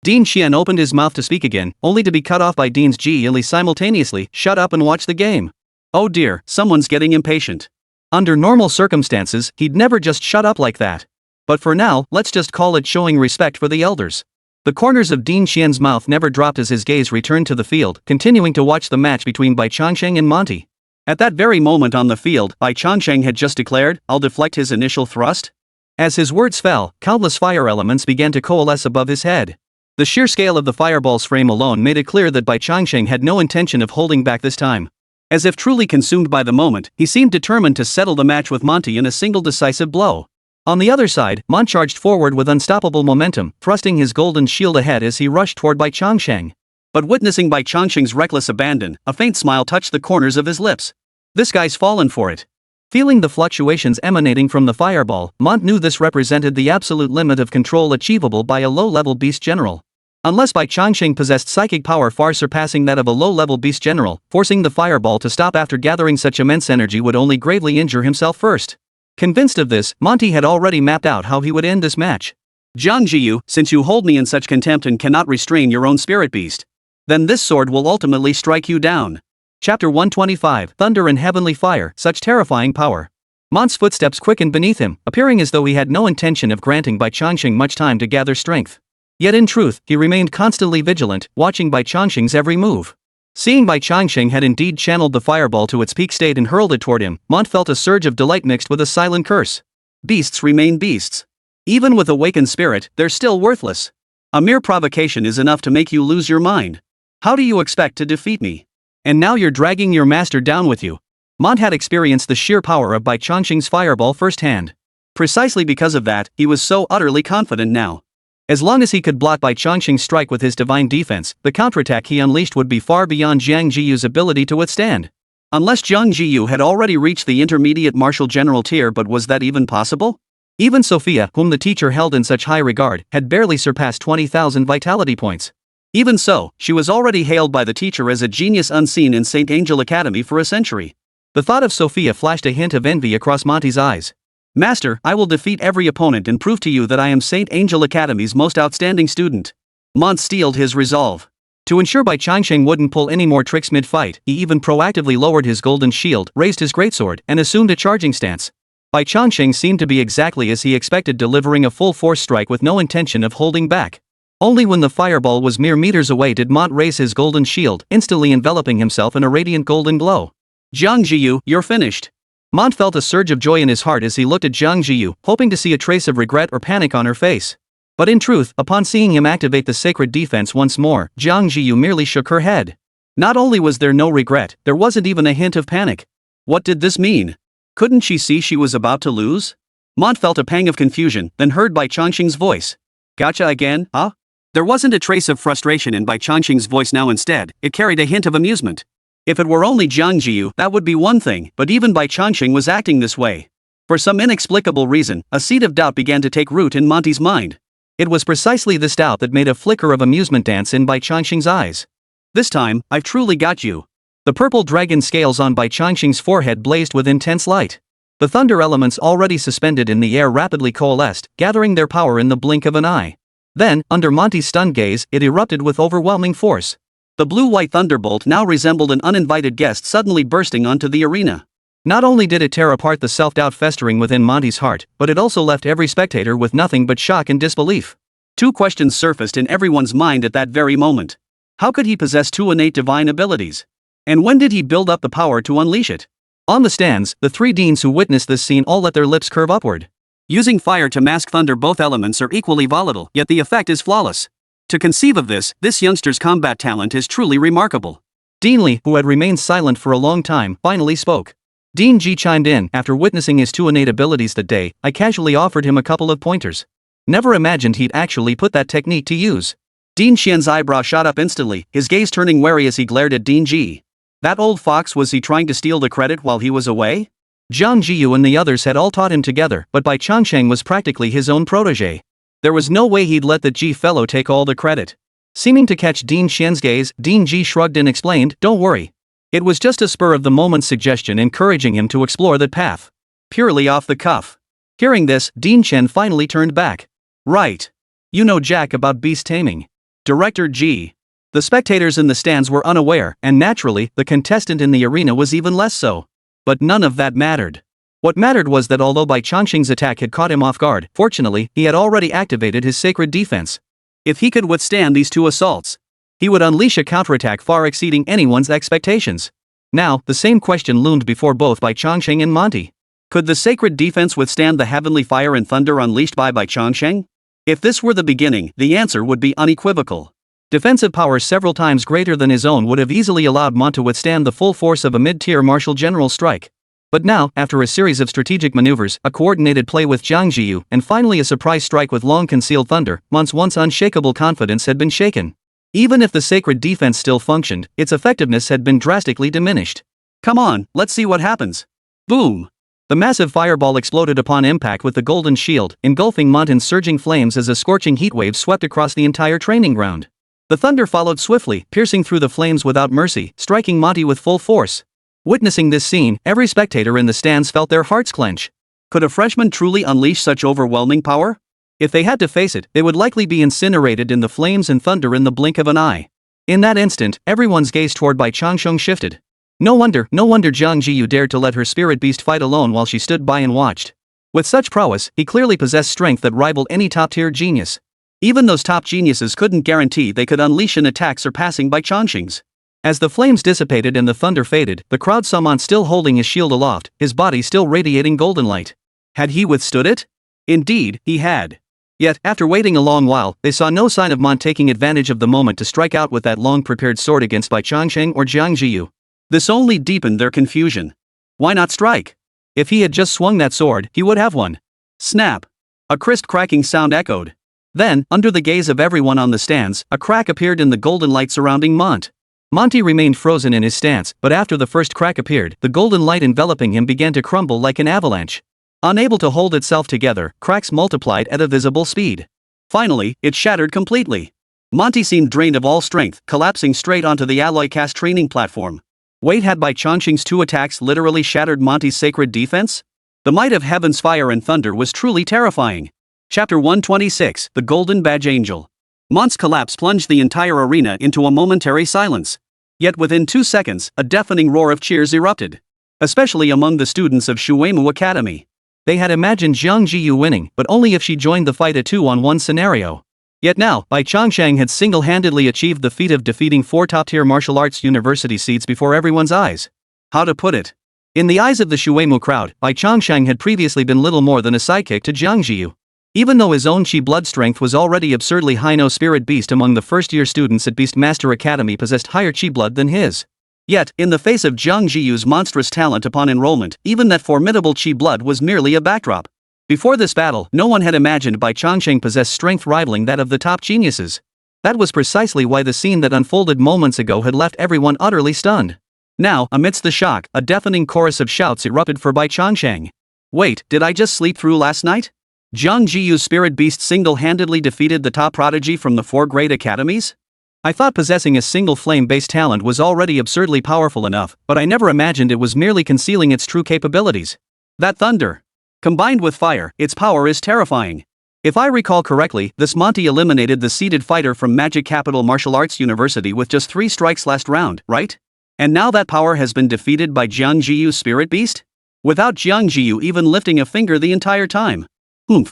Dean Qian opened his mouth to speak again, only to be cut off by Deans Ji and Li simultaneously. Shut up and watch the game. Oh dear, someone's getting impatient. Under normal circumstances, he'd never just shut up like that. But for now, let's just call it showing respect for the elders. The corners of Ding Xian's mouth never dropped as his gaze returned to the field, continuing to watch the match between Bai Changsheng and Monty. At that very moment on the field, Bai Changsheng had just declared, "I'll deflect his initial thrust." As his words fell, countless fire elements began to coalesce above his head. The sheer scale of the fireball's frame alone made it clear that Bai Changsheng had no intention of holding back this time. As if truly consumed by the moment, he seemed determined to settle the match with Monty in a single decisive blow. On the other side, Mont charged forward with unstoppable momentum, thrusting his golden shield ahead as he rushed toward Bai Changsheng. But witnessing Bai Changsheng's reckless abandon, a faint smile touched the corners of his lips. This guy's fallen for it. Feeling the fluctuations emanating from the fireball, Mont knew this represented the absolute limit of control achievable by a low-level beast general. Unless Bai Changsheng possessed psychic power far surpassing that of a low-level beast general, forcing the fireball to stop after gathering such immense energy would only gravely injure himself first. Convinced of this, Monty had already mapped out how he would end this match. "Jiang Zhiyu, since you hold me in such contempt and cannot restrain your own spirit beast, then this sword will ultimately strike you down." Chapter 125, Thunder and Heavenly Fire, such terrifying power. Mont's footsteps quickened beneath him, appearing as though he had no intention of granting Bai Changsheng much time to gather strength. Yet in truth, he remained constantly vigilant, watching Bai Changsheng's every move. Seeing Bai Changsheng had indeed channeled the fireball to its peak state and hurled it toward him, Mont felt a surge of delight mixed with a silent curse. Beasts remain beasts. Even with awakened spirit, they're still worthless. A mere provocation is enough to make you lose your mind. How do you expect to defeat me? And now you're dragging your master down with you. Mont had experienced the sheer power of Bai Changsheng's fireball firsthand. Precisely because of that, he was so utterly confident now. As long as he could block Bai Changsheng's strike with his divine defense, the counterattack he unleashed would be far beyond Jiang Zhiyu's ability to withstand. Unless Jiang Zhiyu had already reached the intermediate martial general tier, but was that even possible? Even Sophia, whom the teacher held in such high regard, had barely surpassed 20,000 vitality points. Even so, she was already hailed by the teacher as a genius unseen in St. Angel Academy for a century. The thought of Sophia flashed a hint of envy across Monty's eyes. "Master, I will defeat every opponent and prove to you that I am St. Angel Academy's most outstanding student." Mont steeled his resolve. To ensure Bai Changsheng wouldn't pull any more tricks mid-fight, he even proactively lowered his golden shield, raised his greatsword, and assumed a charging stance. Bai Changsheng seemed to be exactly as he expected, delivering a full-force strike with no intention of holding back. Only when the fireball was mere meters away did Mont raise his golden shield, instantly enveloping himself in a radiant golden glow. "Jiang Zhiyu, you're finished." Mont felt a surge of joy in his heart as he looked at Jiang Zhiyu, hoping to see a trace of regret or panic on her face. But in truth, upon seeing him activate the sacred defense once more, Jiang Zhiyu merely shook her head. Not only was there no regret, there wasn't even a hint of panic. What did this mean? Couldn't she see she was about to lose? Mont felt a pang of confusion, then heard Bai Changsheng's voice. "Gotcha again, huh?" There wasn't a trace of frustration in Bai Changsheng's voice now. Instead, it carried a hint of amusement. If it were only Jiang Zhiyu, that would be one thing, but even Bai Changsheng was acting this way. For some inexplicable reason, a seed of doubt began to take root in Monty's mind. It was precisely this doubt that made a flicker of amusement dance in Bai Changsheng's eyes. "This time, I've truly got you." The purple dragon scales on Bai Changsheng's forehead blazed with intense light. The thunder elements already suspended in the air rapidly coalesced, gathering their power in the blink of an eye. Then, under Monty's stunned gaze, it erupted with overwhelming force. The blue-white thunderbolt now resembled an uninvited guest suddenly bursting onto the arena. Not only did it tear apart the self-doubt festering within Monty's heart, but it also left every spectator with nothing but shock and disbelief. Two questions surfaced in everyone's mind at that very moment. How could he possess two innate divine abilities? And when did he build up the power to unleash it? On the stands, the three deans who witnessed this scene all let their lips curve upward. Using fire to mask thunder, both elements are equally volatile, yet the effect is flawless. To conceive of this youngster's combat talent is truly remarkable. Dean Li, who had remained silent for a long time, finally spoke. Dean Ji chimed in. "After witnessing his two innate abilities that day, I casually offered him a couple of pointers. Never imagined he'd actually put that technique to use." Dean Xian's eyebrow shot up instantly, his gaze turning wary as he glared at Dean Ji. That old fox, was he trying to steal the credit while he was away? Jiang Zhiyu and the others had all taught him together, but Bai Changsheng was practically his own protege. There was no way he'd let the Ji fellow take all the credit. Seeming to catch Dean Xian's gaze, Dean Ji shrugged and explained, "Don't worry. It was just a spur-of-the-moment suggestion encouraging him to explore that path." Purely off the cuff. Hearing this, Dean Chen finally turned back. "Right. You know jack about beast taming. Director Ji." The spectators in the stands were unaware, and naturally, the contestant in the arena was even less so. But none of that mattered. What mattered was that although Bai Changsheng's attack had caught him off guard, fortunately, he had already activated his sacred defense. If he could withstand these two assaults, he would unleash a counterattack far exceeding anyone's expectations. Now, the same question loomed before both Bai Changsheng and Monty. Could the sacred defense withstand the heavenly fire and thunder unleashed by Bai Changsheng? If this were the beginning, the answer would be unequivocal. Defensive power several times greater than his own would have easily allowed Monty to withstand the full force of a mid-tier martial general strike. But now, after a series of strategic maneuvers, a coordinated play with Jiang Zhiyu, and finally a surprise strike with long-concealed thunder, Monty's once unshakable confidence had been shaken. Even if the sacred defense still functioned, its effectiveness had been drastically diminished. Come on, let's see what happens. Boom! The massive fireball exploded upon impact with the golden shield, engulfing Monty in surging flames as a scorching heatwave swept across the entire training ground. The thunder followed swiftly, piercing through the flames without mercy, striking Monty with full force. Witnessing this scene, every spectator in the stands felt their hearts clench. Could a freshman truly unleash such overwhelming power? If they had to face it, they would likely be incinerated in the flames and thunder in the blink of an eye. In that instant, everyone's gaze toward Bai Changsheng shifted. No wonder Jiang Zhiyu dared to let her spirit beast fight alone while she stood by and watched. With such prowess, he clearly possessed strength that rivaled any top-tier genius. Even those top geniuses couldn't guarantee they could unleash an attack surpassing Bai Changsheng's. As the flames dissipated and the thunder faded, the crowd saw Monty still holding his shield aloft, his body still radiating golden light. Had he withstood it? Indeed, he had. Yet, after waiting a long while, they saw no sign of Monty taking advantage of the moment to strike out with that long-prepared sword against Bai Changsheng or Jiang Zhiyu. This only deepened their confusion. Why not strike? If he had just swung that sword, he would have won. Snap! A crisp cracking sound echoed. Then, under the gaze of everyone on the stands, a crack appeared in the golden light surrounding Monty. Monty remained frozen in his stance, but after the first crack appeared, the golden light enveloping him began to crumble like an avalanche. Unable to hold itself together, cracks multiplied at a visible speed. Finally, it shattered completely. Monty seemed drained of all strength, collapsing straight onto the alloy cast training platform. Wait, had Bai Changsheng's two attacks literally shattered Monty's sacred defense? The might of heaven's fire and thunder was truly terrifying. Chapter 126, The Golden Badge Angel. Monty's collapse plunged the entire arena into a momentary silence. Yet within 2 seconds, a deafening roar of cheers erupted. Especially among the students of Shuemu Academy. They had imagined Jiang Zhiyu winning, but only if she joined the fight a 2-on-1 scenario. Yet now, Bai Changsheng had single-handedly achieved the feat of defeating 4 top-tier martial arts university seeds before everyone's eyes. How to put it? In the eyes of the Shuemu crowd, Bai Changsheng had previously been little more than a sidekick to Jiang Zhiyu. Even though his own chi blood strength was already absurdly high, no spirit beast among the first-year students at Beastmaster Academy possessed higher chi blood than his. Yet, in the face of Jiang Zhiyu's monstrous talent upon enrollment, even that formidable chi blood was merely a backdrop. Before this battle, no one had imagined Bai Changsheng possessed strength rivaling that of the top geniuses. That was precisely why the scene that unfolded moments ago had left everyone utterly stunned. Now, amidst the shock, a deafening chorus of shouts erupted for Bai Changsheng. Wait, did I just sleep through last night? Jiang Zhiyu's spirit beast single-handedly defeated the top prodigy from the 4 great academies? I thought possessing a single flame-based talent was already absurdly powerful enough, but I never imagined it was merely concealing its true capabilities. That thunder. Combined with fire, its power is terrifying. If I recall correctly, this Monty eliminated the seeded fighter from Magic Capital Martial Arts University with just 3 strikes last round, right? And now that power has been defeated by Jiang Zhiyu's spirit beast? Without Jiang Zhiyu even lifting a finger the entire time.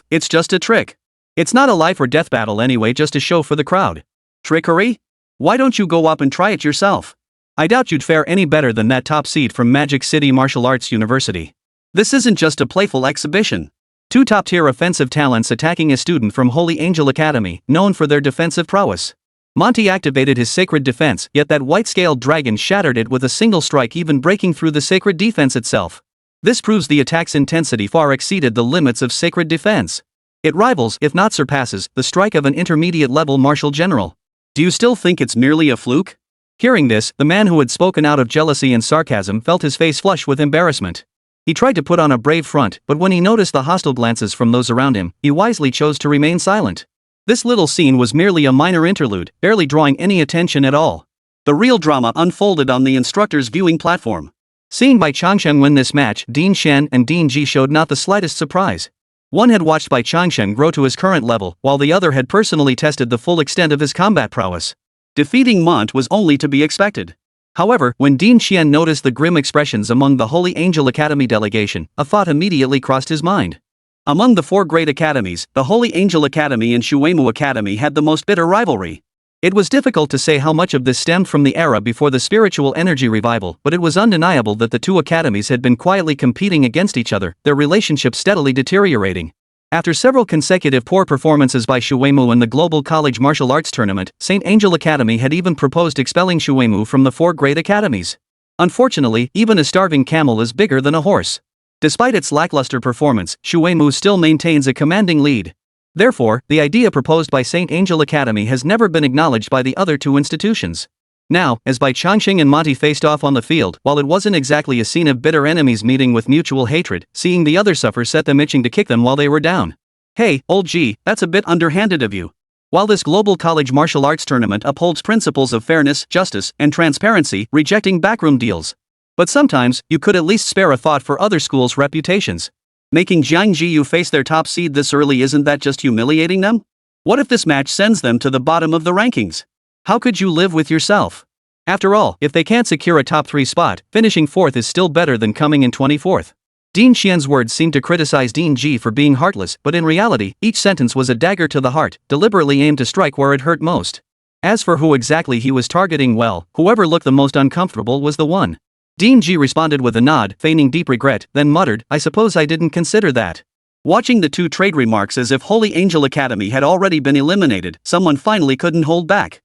It's just a trick. It's not a life or death battle anyway, just a show for the crowd. Trickery? Why don't you go up and try it yourself? I doubt you'd fare any better than that top seed from Magic City Martial Arts University. This isn't just a playful exhibition. 2 top-tier offensive talents attacking a student from Holy Angel Academy, known for their defensive prowess. Monty activated his sacred defense, yet that white-scaled dragon shattered it with a single strike, even breaking through the sacred defense itself. This proves the attack's intensity far exceeded the limits of sacred defense. It rivals, if not surpasses, the strike of an intermediate-level martial general. Do you still think it's merely a fluke? Hearing this, the man who had spoken out of jealousy and sarcasm felt his face flush with embarrassment. He tried to put on a brave front, but when he noticed the hostile glances from those around him, he wisely chose to remain silent. This little scene was merely a minor interlude, barely drawing any attention at all. The real drama unfolded on the instructor's viewing platform. Seeing Bai Changsheng win this match, Dean Shen and Dean Ji showed not the slightest surprise. One had watched Bai Changsheng grow to his current level, while the other had personally tested the full extent of his combat prowess. Defeating Monty was only to be expected. However, when Dean Xian noticed the grim expressions among the Holy Angel Academy delegation, a thought immediately crossed his mind. Among the four great academies, the Holy Angel Academy and Shuemu Academy had the most bitter rivalry. It was difficult to say how much of this stemmed from the era before the spiritual energy revival, but it was undeniable that the two academies had been quietly competing against each other, their relationship steadily deteriorating. After several consecutive poor performances by Shuemu in the Global College Martial Arts Tournament, St. Angel Academy had even proposed expelling Shuemu from the four great academies. Unfortunately, even a starving camel is bigger than a horse. Despite its lackluster performance, Shuemu still maintains a commanding lead. Therefore, the idea proposed by St. Angel Academy has never been acknowledged by the other two institutions. Now, as Bai Changsheng and Monty faced off on the field, while it wasn't exactly a scene of bitter enemies meeting with mutual hatred, seeing the other suffer set them itching to kick them while they were down. Hey, old G, that's a bit underhanded of you. While this Global College Martial Arts Tournament upholds principles of fairness, justice, and transparency, rejecting backroom deals. But sometimes, you could at least spare a thought for other schools' reputations. Making Jiang Zhiyu face their top seed this early, isn't that just humiliating them? What if this match sends them to the bottom of the rankings? How could you live with yourself? After all, if they can't secure a top 3 spot, finishing 4th is still better than coming in 24th. Dean Xian's words seemed to criticize Dean Ji for being heartless, but in reality, each sentence was a dagger to the heart, deliberately aimed to strike where it hurt most. As for who exactly he was targeting, well, whoever looked the most uncomfortable was the one. Dean Ji responded with a nod, feigning deep regret, then muttered, "I suppose I didn't consider that." Watching the two trade remarks as if Holy Angel Academy had already been eliminated, someone finally couldn't hold back.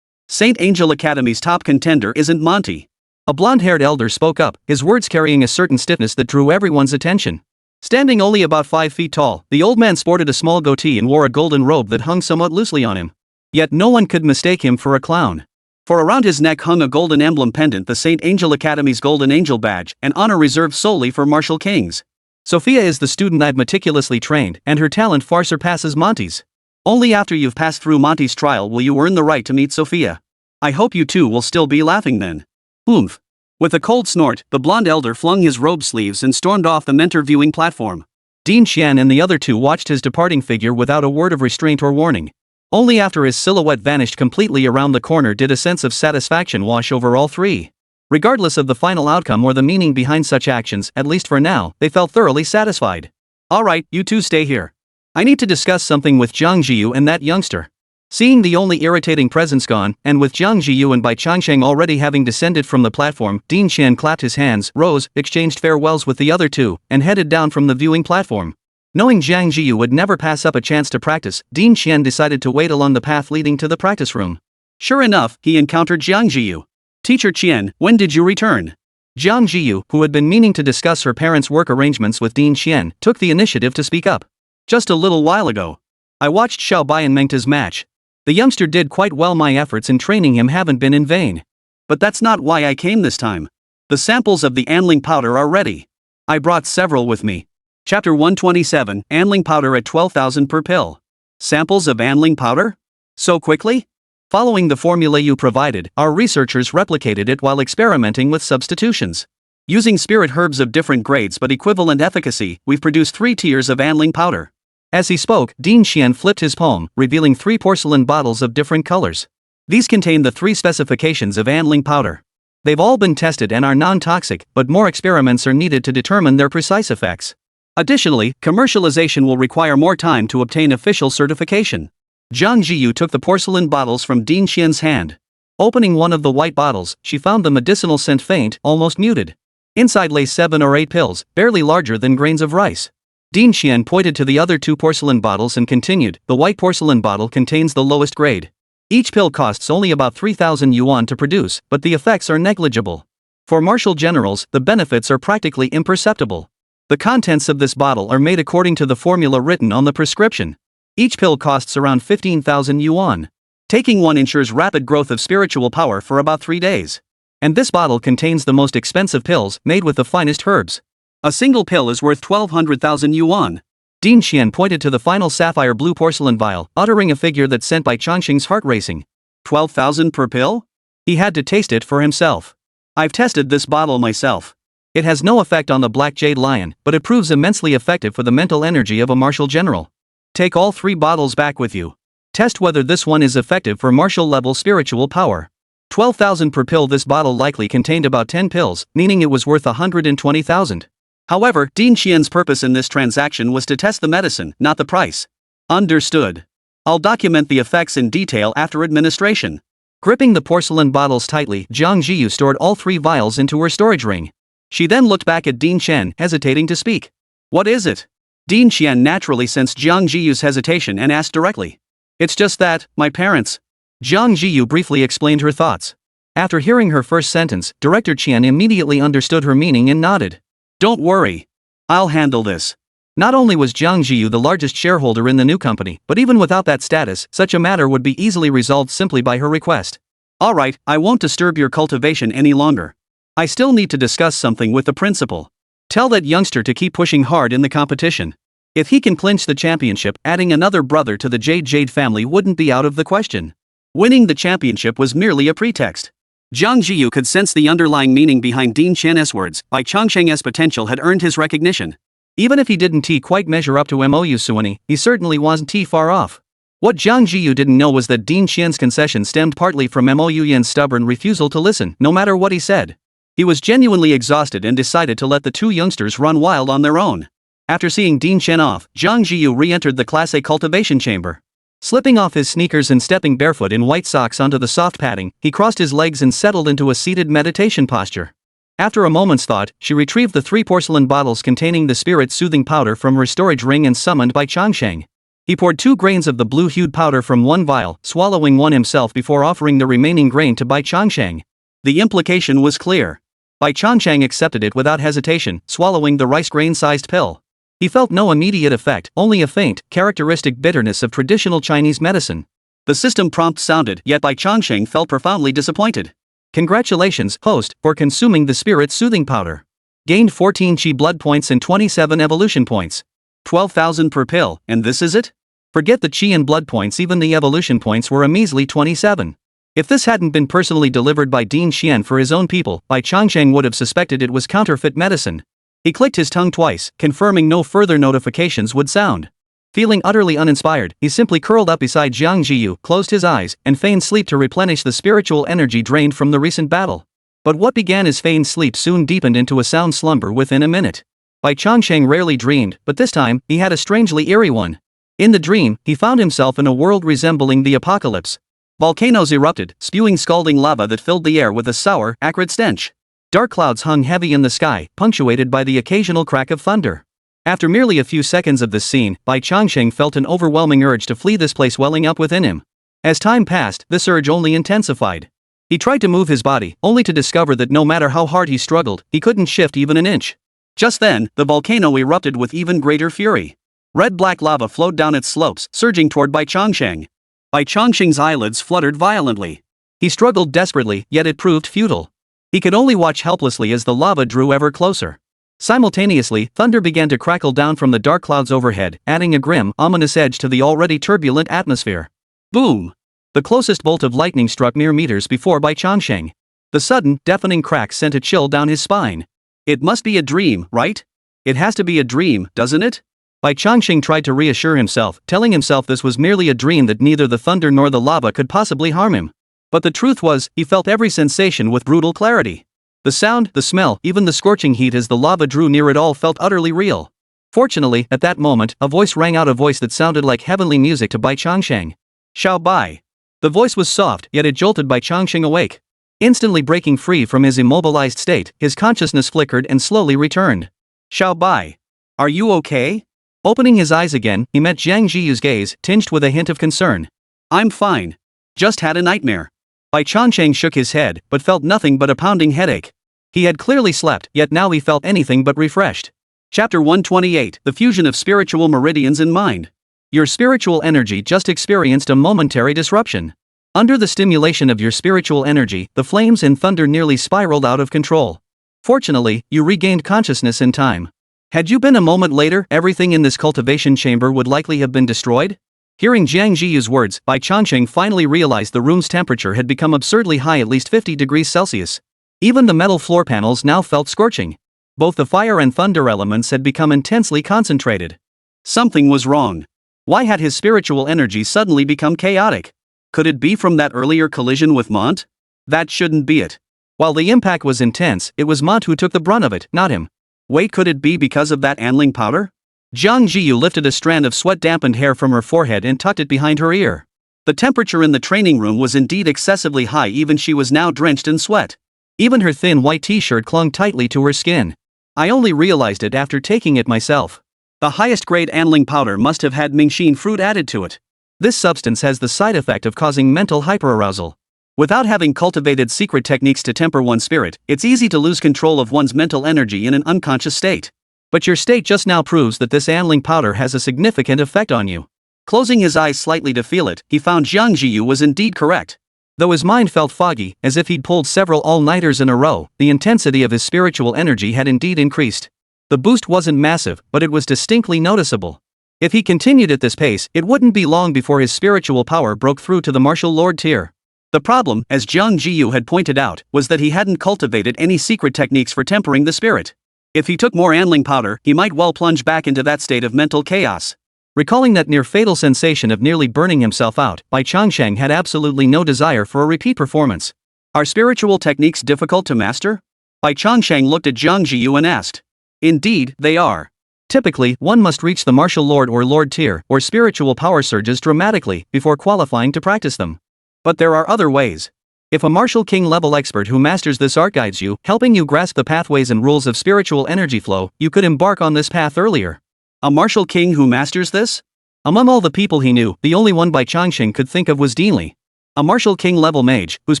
St. Angel Academy's top contender isn't Monty. A blonde-haired elder spoke up, his words carrying a certain stiffness that drew everyone's attention. Standing only about 5 feet tall, the old man sported a small goatee and wore a golden robe that hung somewhat loosely on him. Yet no one could mistake him for a clown. For around his neck hung a golden emblem pendant, the St. Angel Academy's Golden Angel Badge, an honor reserved solely for martial kings. Sophia is the student I've meticulously trained, and her talent far surpasses Monty's. Only after you've passed through Monty's trial will you earn the right to meet Sophia. I hope you two will still be laughing then. With a cold snort, the blonde elder flung his robe sleeves and stormed off the mentor viewing platform. Dean Xian and the other two watched his departing figure without a word of restraint or warning. Only after his silhouette vanished completely around the corner did a sense of satisfaction wash over all three. Regardless of the final outcome or the meaning behind such actions, at least for now, they felt thoroughly satisfied. Alright, you two stay here. I need to discuss something with Jiang Zhiyu and that youngster. Seeing the only irritating presence gone, and with Jiang Zhiyu and Bai Changsheng already having descended from the platform, Dean Xian clapped his hands, rose, exchanged farewells with the other two, and headed down from the viewing platform. Knowing Jiang Zhiyu would never pass up a chance to practice, Dean Xian decided to wait along the path leading to the practice room. Sure enough, he encountered Jiang Zhiyu. "Teacher Qian, when did you return?" Jiang Zhiyu, who had been meaning to discuss her parents' work arrangements with Dean Xian, took the initiative to speak up. "Just a little while ago. I watched Xiao Bai and Mengta's match. The youngster did quite well. My efforts in training him haven't been in vain. But that's not why I came this time. The samples of the anling powder are ready. I brought several with me." Chapter 127, Anling Powder at 12,000 per pill. Samples of anling powder? So quickly? Following the formula you provided, our researchers replicated it while experimenting with substitutions. Using spirit herbs of different grades but equivalent efficacy, we've produced 3 tiers of anling powder. As he spoke, Dean Xian flipped his palm, revealing 3 porcelain bottles of different colors. These contain the 3 specifications of anling powder. They've all been tested and are non-toxic, but more experiments are needed to determine their precise effects. Additionally, commercialization will require more time to obtain official certification. Jiang Zhiyu took the porcelain bottles from Dean Xian's hand. Opening one of the white bottles, she found the medicinal scent faint, almost muted. Inside lay 7 or 8 pills, barely larger than grains of rice. Dean Xian pointed to the other 2 porcelain bottles and continued, "The white porcelain bottle contains the lowest grade. Each pill costs only about 3,000 yuan to produce, but the effects are negligible. For martial generals, the benefits are practically imperceptible. The contents of this bottle are made according to the formula written on the prescription. Each pill costs around 15,000 yuan. Taking one ensures rapid growth of spiritual power for about 3 days. And this bottle contains the most expensive pills, made with the finest herbs. A single pill is worth 1,200,000 yuan. Dean Xian pointed to the final sapphire blue porcelain vial, uttering a figure that sent Bai Changsheng's heart racing. 12,000 per pill? He had to taste it for himself. I've tested this bottle myself. It has no effect on the Black Jade Lion, but it proves immensely effective for the mental energy of a martial general. Take all 3 bottles back with you. Test whether this one is effective for martial-level spiritual power. 12,000 per pill. This bottle likely contained about 10 pills, meaning it was worth 120,000. However, Ding Qian's purpose in this transaction was to test the medicine, not the price. Understood. I'll document the effects in detail after administration. Gripping the porcelain bottles tightly, Jiang Zhiyu stored all 3 vials into her storage ring. She then looked back at Ding Qian, hesitating to speak. What is it? Ding Qian naturally sensed Jiang Zhiyu's hesitation and asked directly. It's just that, my parents. Jiang Zhiyu briefly explained her thoughts. After hearing her first sentence, Director Qian immediately understood her meaning and nodded. Don't worry. I'll handle this. Not only was Jiang Zhiyu the largest shareholder in the new company, but even without that status, such a matter would be easily resolved simply by her request. Alright, I won't disturb your cultivation any longer. I still need to discuss something with the principal. Tell that youngster to keep pushing hard in the competition. If he can clinch the championship, adding another brother to the Jade family wouldn't be out of the question. Winning the championship was merely a pretext. Jiang Zhiyu could sense the underlying meaning behind Ding Qian's words. Bai Changsheng's potential had earned his recognition. Even if he didn't quite measure up to Mou Suani, he certainly wasn't far off. What Jiang Zhiyu didn't know was that Ding Qian's concession stemmed partly from Mou Yan's stubborn refusal to listen, no matter what he said. He was genuinely exhausted and decided to let the 2 youngsters run wild on their own. After seeing Ding Qian off, Jiang Zhiyu re-entered the Class A cultivation chamber. Slipping off his sneakers and stepping barefoot in white socks onto the soft padding, he crossed his legs and settled into a seated meditation posture. After a moment's thought, she retrieved the 3 porcelain bottles containing the spirit-soothing powder from her storage ring and summoned Bai Changsheng. He poured 2 grains of the blue-hued powder from one vial, swallowing one himself before offering the remaining grain to Bai Changsheng. The implication was clear. Bai Changsheng accepted it without hesitation, swallowing the rice grain-sized pill. He felt no immediate effect, only a faint, characteristic bitterness of traditional Chinese medicine. The system prompt sounded, yet Bai Changsheng felt profoundly disappointed. Congratulations, host, for consuming the spirit-soothing powder. Gained 14 Qi blood points and 27 evolution points. 12,000 per pill, and this is it? Forget the Qi and blood points, even the evolution points were a measly 27. If this hadn't been personally delivered by Ding Qian for his own people, Bai Changsheng would have suspected it was counterfeit medicine. He clicked his tongue twice, confirming no further notifications would sound. Feeling utterly uninspired, he simply curled up beside Jiang Zhiyu, closed his eyes, and feigned sleep to replenish the spiritual energy drained from the recent battle. But what began as feigned sleep soon deepened into a sound slumber within a minute. Bai Changsheng rarely dreamed, but this time, he had a strangely eerie one. In the dream, he found himself in a world resembling the apocalypse. Volcanoes erupted, spewing scalding lava that filled the air with a sour, acrid stench. Dark clouds hung heavy in the sky, punctuated by the occasional crack of thunder. After merely a few seconds of this scene, Bai Changsheng felt an overwhelming urge to flee this place welling up within him. As time passed, this urge only intensified. He tried to move his body, only to discover that no matter how hard he struggled, he couldn't shift even an inch. Just then, the volcano erupted with even greater fury. Red-black lava flowed down its slopes, surging toward Bai Changsheng. Bai Changsheng's eyelids fluttered violently. He struggled desperately, yet it proved futile. He could only watch helplessly as the lava drew ever closer. Simultaneously, thunder began to crackle down from the dark clouds overhead, adding a grim, ominous edge to the already turbulent atmosphere. Boom! The closest bolt of lightning struck mere meters before Bai Changsheng. The sudden, deafening crack sent a chill down his spine. It must be a dream, right? It has to be a dream, doesn't it? Bai Changsheng tried to reassure himself, telling himself this was merely a dream, that neither the thunder nor the lava could possibly harm him. But the truth was, he felt every sensation with brutal clarity. The sound, the smell, even the scorching heat as the lava drew near, it all felt utterly real. Fortunately, at that moment, a voice rang out, a voice that sounded like heavenly music to Bai Changsheng. Xiao Bai. The voice was soft, yet it jolted Bai Changsheng awake. Instantly breaking free from his immobilized state, his consciousness flickered and slowly returned. Xiao Bai. Are you okay? Opening his eyes again, he met Jiang Zhiyu's gaze, tinged with a hint of concern. I'm fine. Just had a nightmare. Bai Changsheng shook his head, but felt nothing but a pounding headache. He had clearly slept, yet now he felt anything but refreshed. Chapter 128, The Fusion of Spiritual Meridians in Mind. Your spiritual energy just experienced a momentary disruption. Under the stimulation of your spiritual energy, the flames and thunder nearly spiraled out of control. Fortunately, you regained consciousness in time. Had you been a moment later, everything in this cultivation chamber would likely have been destroyed? Hearing Jiang Zhiyu's words, Bai Changsheng finally realized the room's temperature had become absurdly high, at least 50 degrees Celsius. Even the metal floor panels now felt scorching. Both the fire and thunder elements had become intensely concentrated. Something was wrong. Why had his spiritual energy suddenly become chaotic? Could it be from that earlier collision with Mont? That shouldn't be it. While the impact was intense, it was Mont who took the brunt of it, not him. Wait, could it be because of that anling powder? Jiang Zhiyu lifted a strand of sweat-dampened hair from her forehead and tucked it behind her ear. The temperature in the training room was indeed excessively high, even she was now drenched in sweat. Even her thin white t-shirt clung tightly to her skin. I only realized it after taking it myself. The highest grade anling powder must have had Mingxin fruit added to it. This substance has the side effect of causing mental hyperarousal. Without having cultivated secret techniques to temper one's spirit, it's easy to lose control of one's mental energy in an unconscious state. But your state just now proves that this anling powder has a significant effect on you. Closing his eyes slightly to feel it, he found Jiang Zhiyu was indeed correct. Though his mind felt foggy, as if he'd pulled several all-nighters in a row, the intensity of his spiritual energy had indeed increased. The boost wasn't massive, but it was distinctly noticeable. If he continued at this pace, it wouldn't be long before his spiritual power broke through to the martial lord tier. The problem, as Jiang Zhiyu had pointed out, was that he hadn't cultivated any secret techniques for tempering the spirit. If he took more anling powder, he might well plunge back into that state of mental chaos. Recalling that near-fatal sensation of nearly burning himself out, Bai Changsheng had absolutely no desire for a repeat performance. Are spiritual techniques difficult to master? Bai Changsheng looked at Jiang Zhiyu and asked. Indeed, they are. Typically, one must reach the martial lord or lord tier, or spiritual power surges dramatically, before qualifying to practice them. But there are other ways. If a martial king level expert who masters this art guides you, helping you grasp the pathways and rules of spiritual energy flow, you could embark on this path earlier. A martial king who masters this? Among all the people he knew, the only one Bai Changsheng could think of was Deanly. A martial king level mage, whose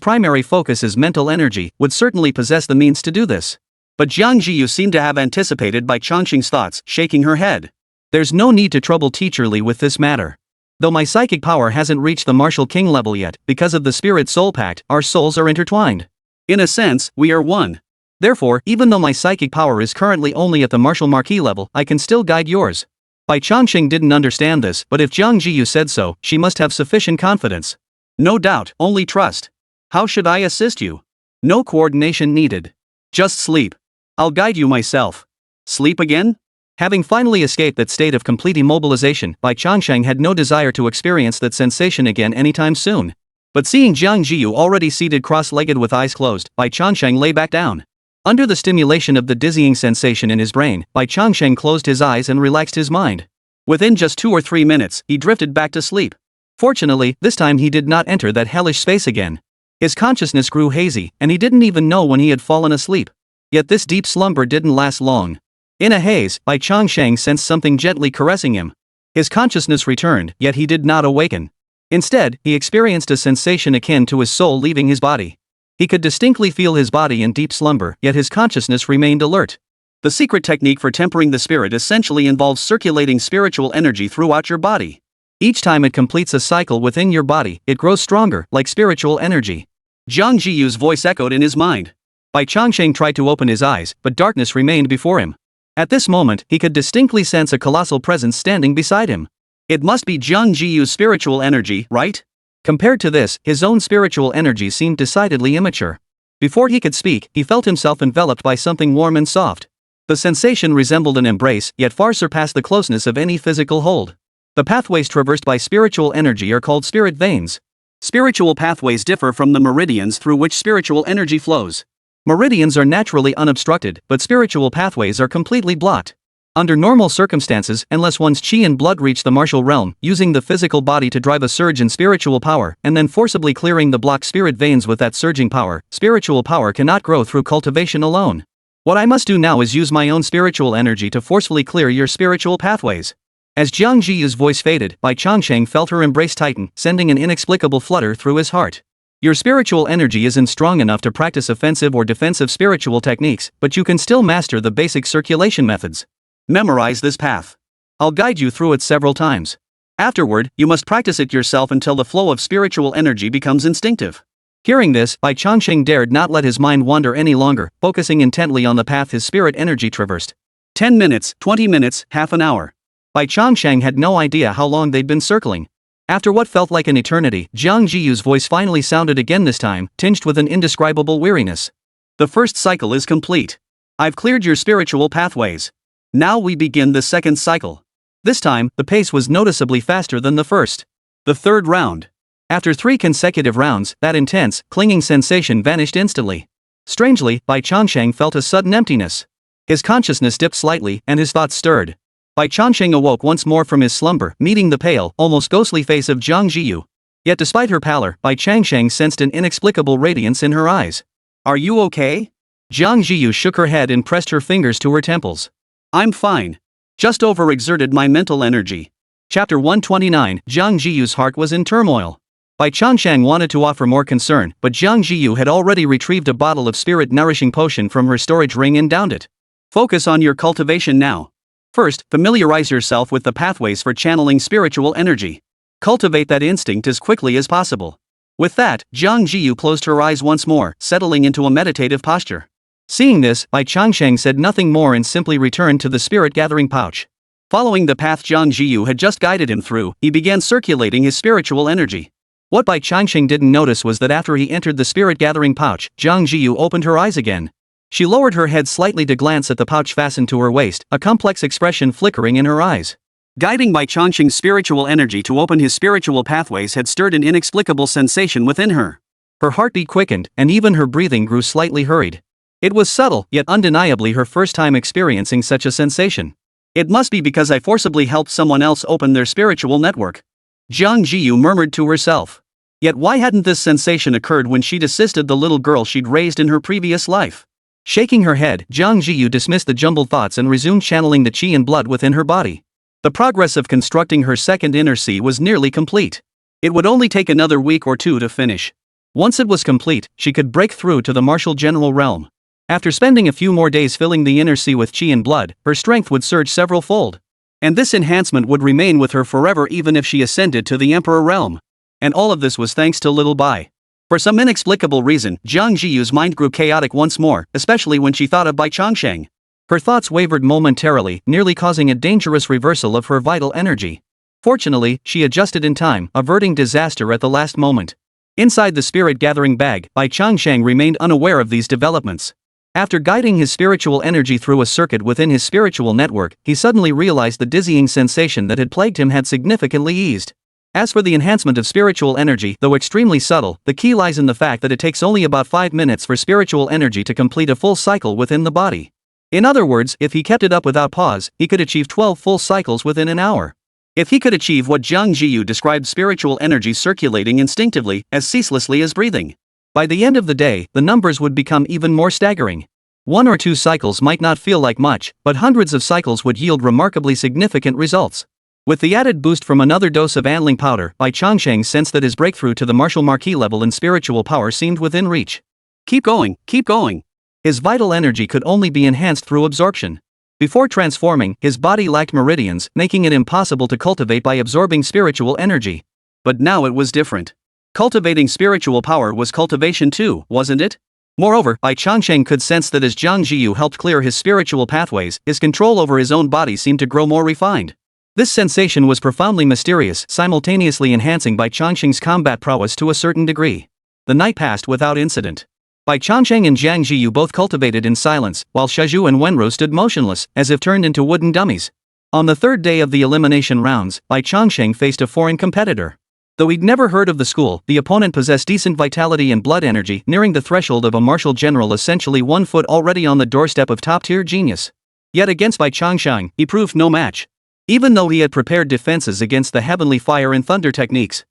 primary focus is mental energy, would certainly possess the means to do this. But Jiang Zhiyu seemed to have anticipated Bai Changsheng's thoughts, shaking her head. There's no need to trouble Teacher Li with this matter. Though my psychic power hasn't reached the martial king level yet, because of the spirit-soul pact, our souls are intertwined. In a sense, we are one. Therefore, even though my psychic power is currently only at the martial marquis level, I can still guide yours. Bai Changsheng didn't understand this, but if Jiang Zhiyu said so, she must have sufficient confidence. No doubt, only trust. How should I assist you? No coordination needed. Just sleep. I'll guide you myself. Sleep again? Having finally escaped that state of complete immobilization, Bai Changsheng had no desire to experience that sensation again anytime soon. But seeing Jiang Zhiyu already seated cross-legged with eyes closed, Bai Changsheng lay back down. Under the stimulation of the dizzying sensation in his brain, Bai Changsheng closed his eyes and relaxed his mind. Within just 2 or 3 minutes, he drifted back to sleep. Fortunately, this time he did not enter that hellish space again. His consciousness grew hazy, and he didn't even know when he had fallen asleep. Yet this deep slumber didn't last long. In a haze, Bai Changsheng sensed something gently caressing him. His consciousness returned, yet he did not awaken. Instead, he experienced a sensation akin to his soul leaving his body. He could distinctly feel his body in deep slumber, yet his consciousness remained alert. The secret technique for tempering the spirit essentially involves circulating spiritual energy throughout your body. Each time it completes a cycle within your body, it grows stronger, like spiritual energy. Jiang Zhiyu's voice echoed in his mind. Bai Changsheng tried to open his eyes, but darkness remained before him. At this moment, he could distinctly sense a colossal presence standing beside him. It must be Jiang Zhiyu's spiritual energy, right? Compared to this, his own spiritual energy seemed decidedly immature. Before he could speak, he felt himself enveloped by something warm and soft. The sensation resembled an embrace, yet far surpassed the closeness of any physical hold. The pathways traversed by spiritual energy are called spirit veins. Spiritual pathways differ from the meridians through which spiritual energy flows. Meridians are naturally unobstructed, but spiritual pathways are completely blocked. Under normal circumstances, unless one's chi and blood reach the martial realm, using the physical body to drive a surge in spiritual power, and then forcibly clearing the blocked spirit veins with that surging power, spiritual power cannot grow through cultivation alone. What I must do now is use my own spiritual energy to forcefully clear your spiritual pathways. As Jiang Zhiyu's voice faded, Bai Changsheng felt her embrace tighten, sending an inexplicable flutter through his heart. Your spiritual energy isn't strong enough to practice offensive or defensive spiritual techniques, but you can still master the basic circulation methods. Memorize this path. I'll guide you through it several times. Afterward, you must practice it yourself until the flow of spiritual energy becomes instinctive. Hearing this, Bai Changsheng dared not let his mind wander any longer, focusing intently on the path his spirit energy traversed. 10 minutes, 20 minutes, half an hour. Bai Changsheng had no idea how long they'd been circling. After what felt like an eternity, Jiang Zhiyu's voice finally sounded again, this time, tinged with an indescribable weariness. The first cycle is complete. I've cleared your spiritual pathways. Now we begin the second cycle. This time, the pace was noticeably faster than the first. The third round. After 3 consecutive rounds, that intense, clinging sensation vanished instantly. Strangely, Bai Changsheng felt a sudden emptiness. His consciousness dipped slightly and his thoughts stirred. Bai Changsheng awoke once more from his slumber, meeting the pale, almost ghostly face of Jiang Zhiyu. Yet despite her pallor, Bai Changsheng sensed an inexplicable radiance in her eyes. "Are you okay?" Jiang Zhiyu shook her head and pressed her fingers to her temples. "I'm fine. Just overexerted my mental energy." Chapter 129. Jiang Zhiyu's heart was in turmoil. Bai Changsheng wanted to offer more concern, but Jiang Zhiyu had already retrieved a bottle of spirit-nourishing potion from her storage ring and downed it. "Focus on your cultivation now. First, familiarize yourself with the pathways for channeling spiritual energy. Cultivate that instinct as quickly as possible." With that, Jiang Zhiyu closed her eyes once more, settling into a meditative posture. Seeing this, Bai Changsheng said nothing more and simply returned to the spirit-gathering pouch. Following the path Jiang Zhiyu had just guided him through, he began circulating his spiritual energy. What Bai Changsheng didn't notice was that after he entered the spirit-gathering pouch, Jiang Zhiyu opened her eyes again. She lowered her head slightly to glance at the pouch fastened to her waist, a complex expression flickering in her eyes. Guiding Bai Changsheng's spiritual energy to open his spiritual pathways had stirred an inexplicable sensation within her. Her heartbeat quickened, and even her breathing grew slightly hurried. It was subtle, yet undeniably her first time experiencing such a sensation. "It must be because I forcibly helped someone else open their spiritual network," Jiang Zhiyu murmured to herself. Yet why hadn't this sensation occurred when she'd assisted the little girl she'd raised in her previous life? Shaking her head, Jiang Zhiyu dismissed the jumbled thoughts and resumed channeling the qi and blood within her body. The progress of constructing her second inner sea was nearly complete. It would only take another week or two to finish. Once it was complete, she could break through to the martial general realm. After spending a few more days filling the inner sea with qi and blood, her strength would surge several-fold. And this enhancement would remain with her forever even if she ascended to the emperor realm. And all of this was thanks to little Bai. For some inexplicable reason, Jiang Zhiyu's mind grew chaotic once more, especially when she thought of Bai Changsheng. Her thoughts wavered momentarily, nearly causing a dangerous reversal of her vital energy. Fortunately, she adjusted in time, averting disaster at the last moment. Inside the spirit-gathering bag, Bai Changsheng remained unaware of these developments. After guiding his spiritual energy through a circuit within his spiritual network, he suddenly realized the dizzying sensation that had plagued him had significantly eased. As for the enhancement of spiritual energy, though extremely subtle, the key lies in the fact that it takes only about 5 minutes for spiritual energy to complete a full cycle within the body. In other words, if he kept it up without pause, he could achieve 12 full cycles within an hour. If he could achieve what Jiang Zhiyu described spiritual energy circulating instinctively, as ceaselessly as breathing, by the end of the day, the numbers would become even more staggering. 1 or 2 cycles might not feel like much, but hundreds of cycles would yield remarkably significant results. With the added boost from another dose of anling powder, Bai Changsheng sensed that his breakthrough to the martial marquis level in spiritual power seemed within reach. Keep going, keep going. His vital energy could only be enhanced through absorption. Before transforming, his body lacked meridians, making it impossible to cultivate by absorbing spiritual energy. But now it was different. Cultivating spiritual power was cultivation too, wasn't it? Moreover, Bai Changsheng could sense that as Jiang Zhiyu helped clear his spiritual pathways, his control over his own body seemed to grow more refined. This sensation was profoundly mysterious, simultaneously enhancing Bai Changsheng's combat prowess to a certain degree. The night passed without incident. Bai Changsheng and Jiang Zhiyu both cultivated in silence, while Shaju and Wenro stood motionless, as if turned into wooden dummies. On the third day of the elimination rounds, Bai Changsheng faced a foreign competitor. Though he'd never heard of the school, the opponent possessed decent vitality and blood energy, nearing the threshold of a martial general, essentially 1 foot already on the doorstep of top-tier genius. Yet against Bai Changsheng, he proved no match. Even though he had prepared defenses against the heavenly fire and thunder techniques.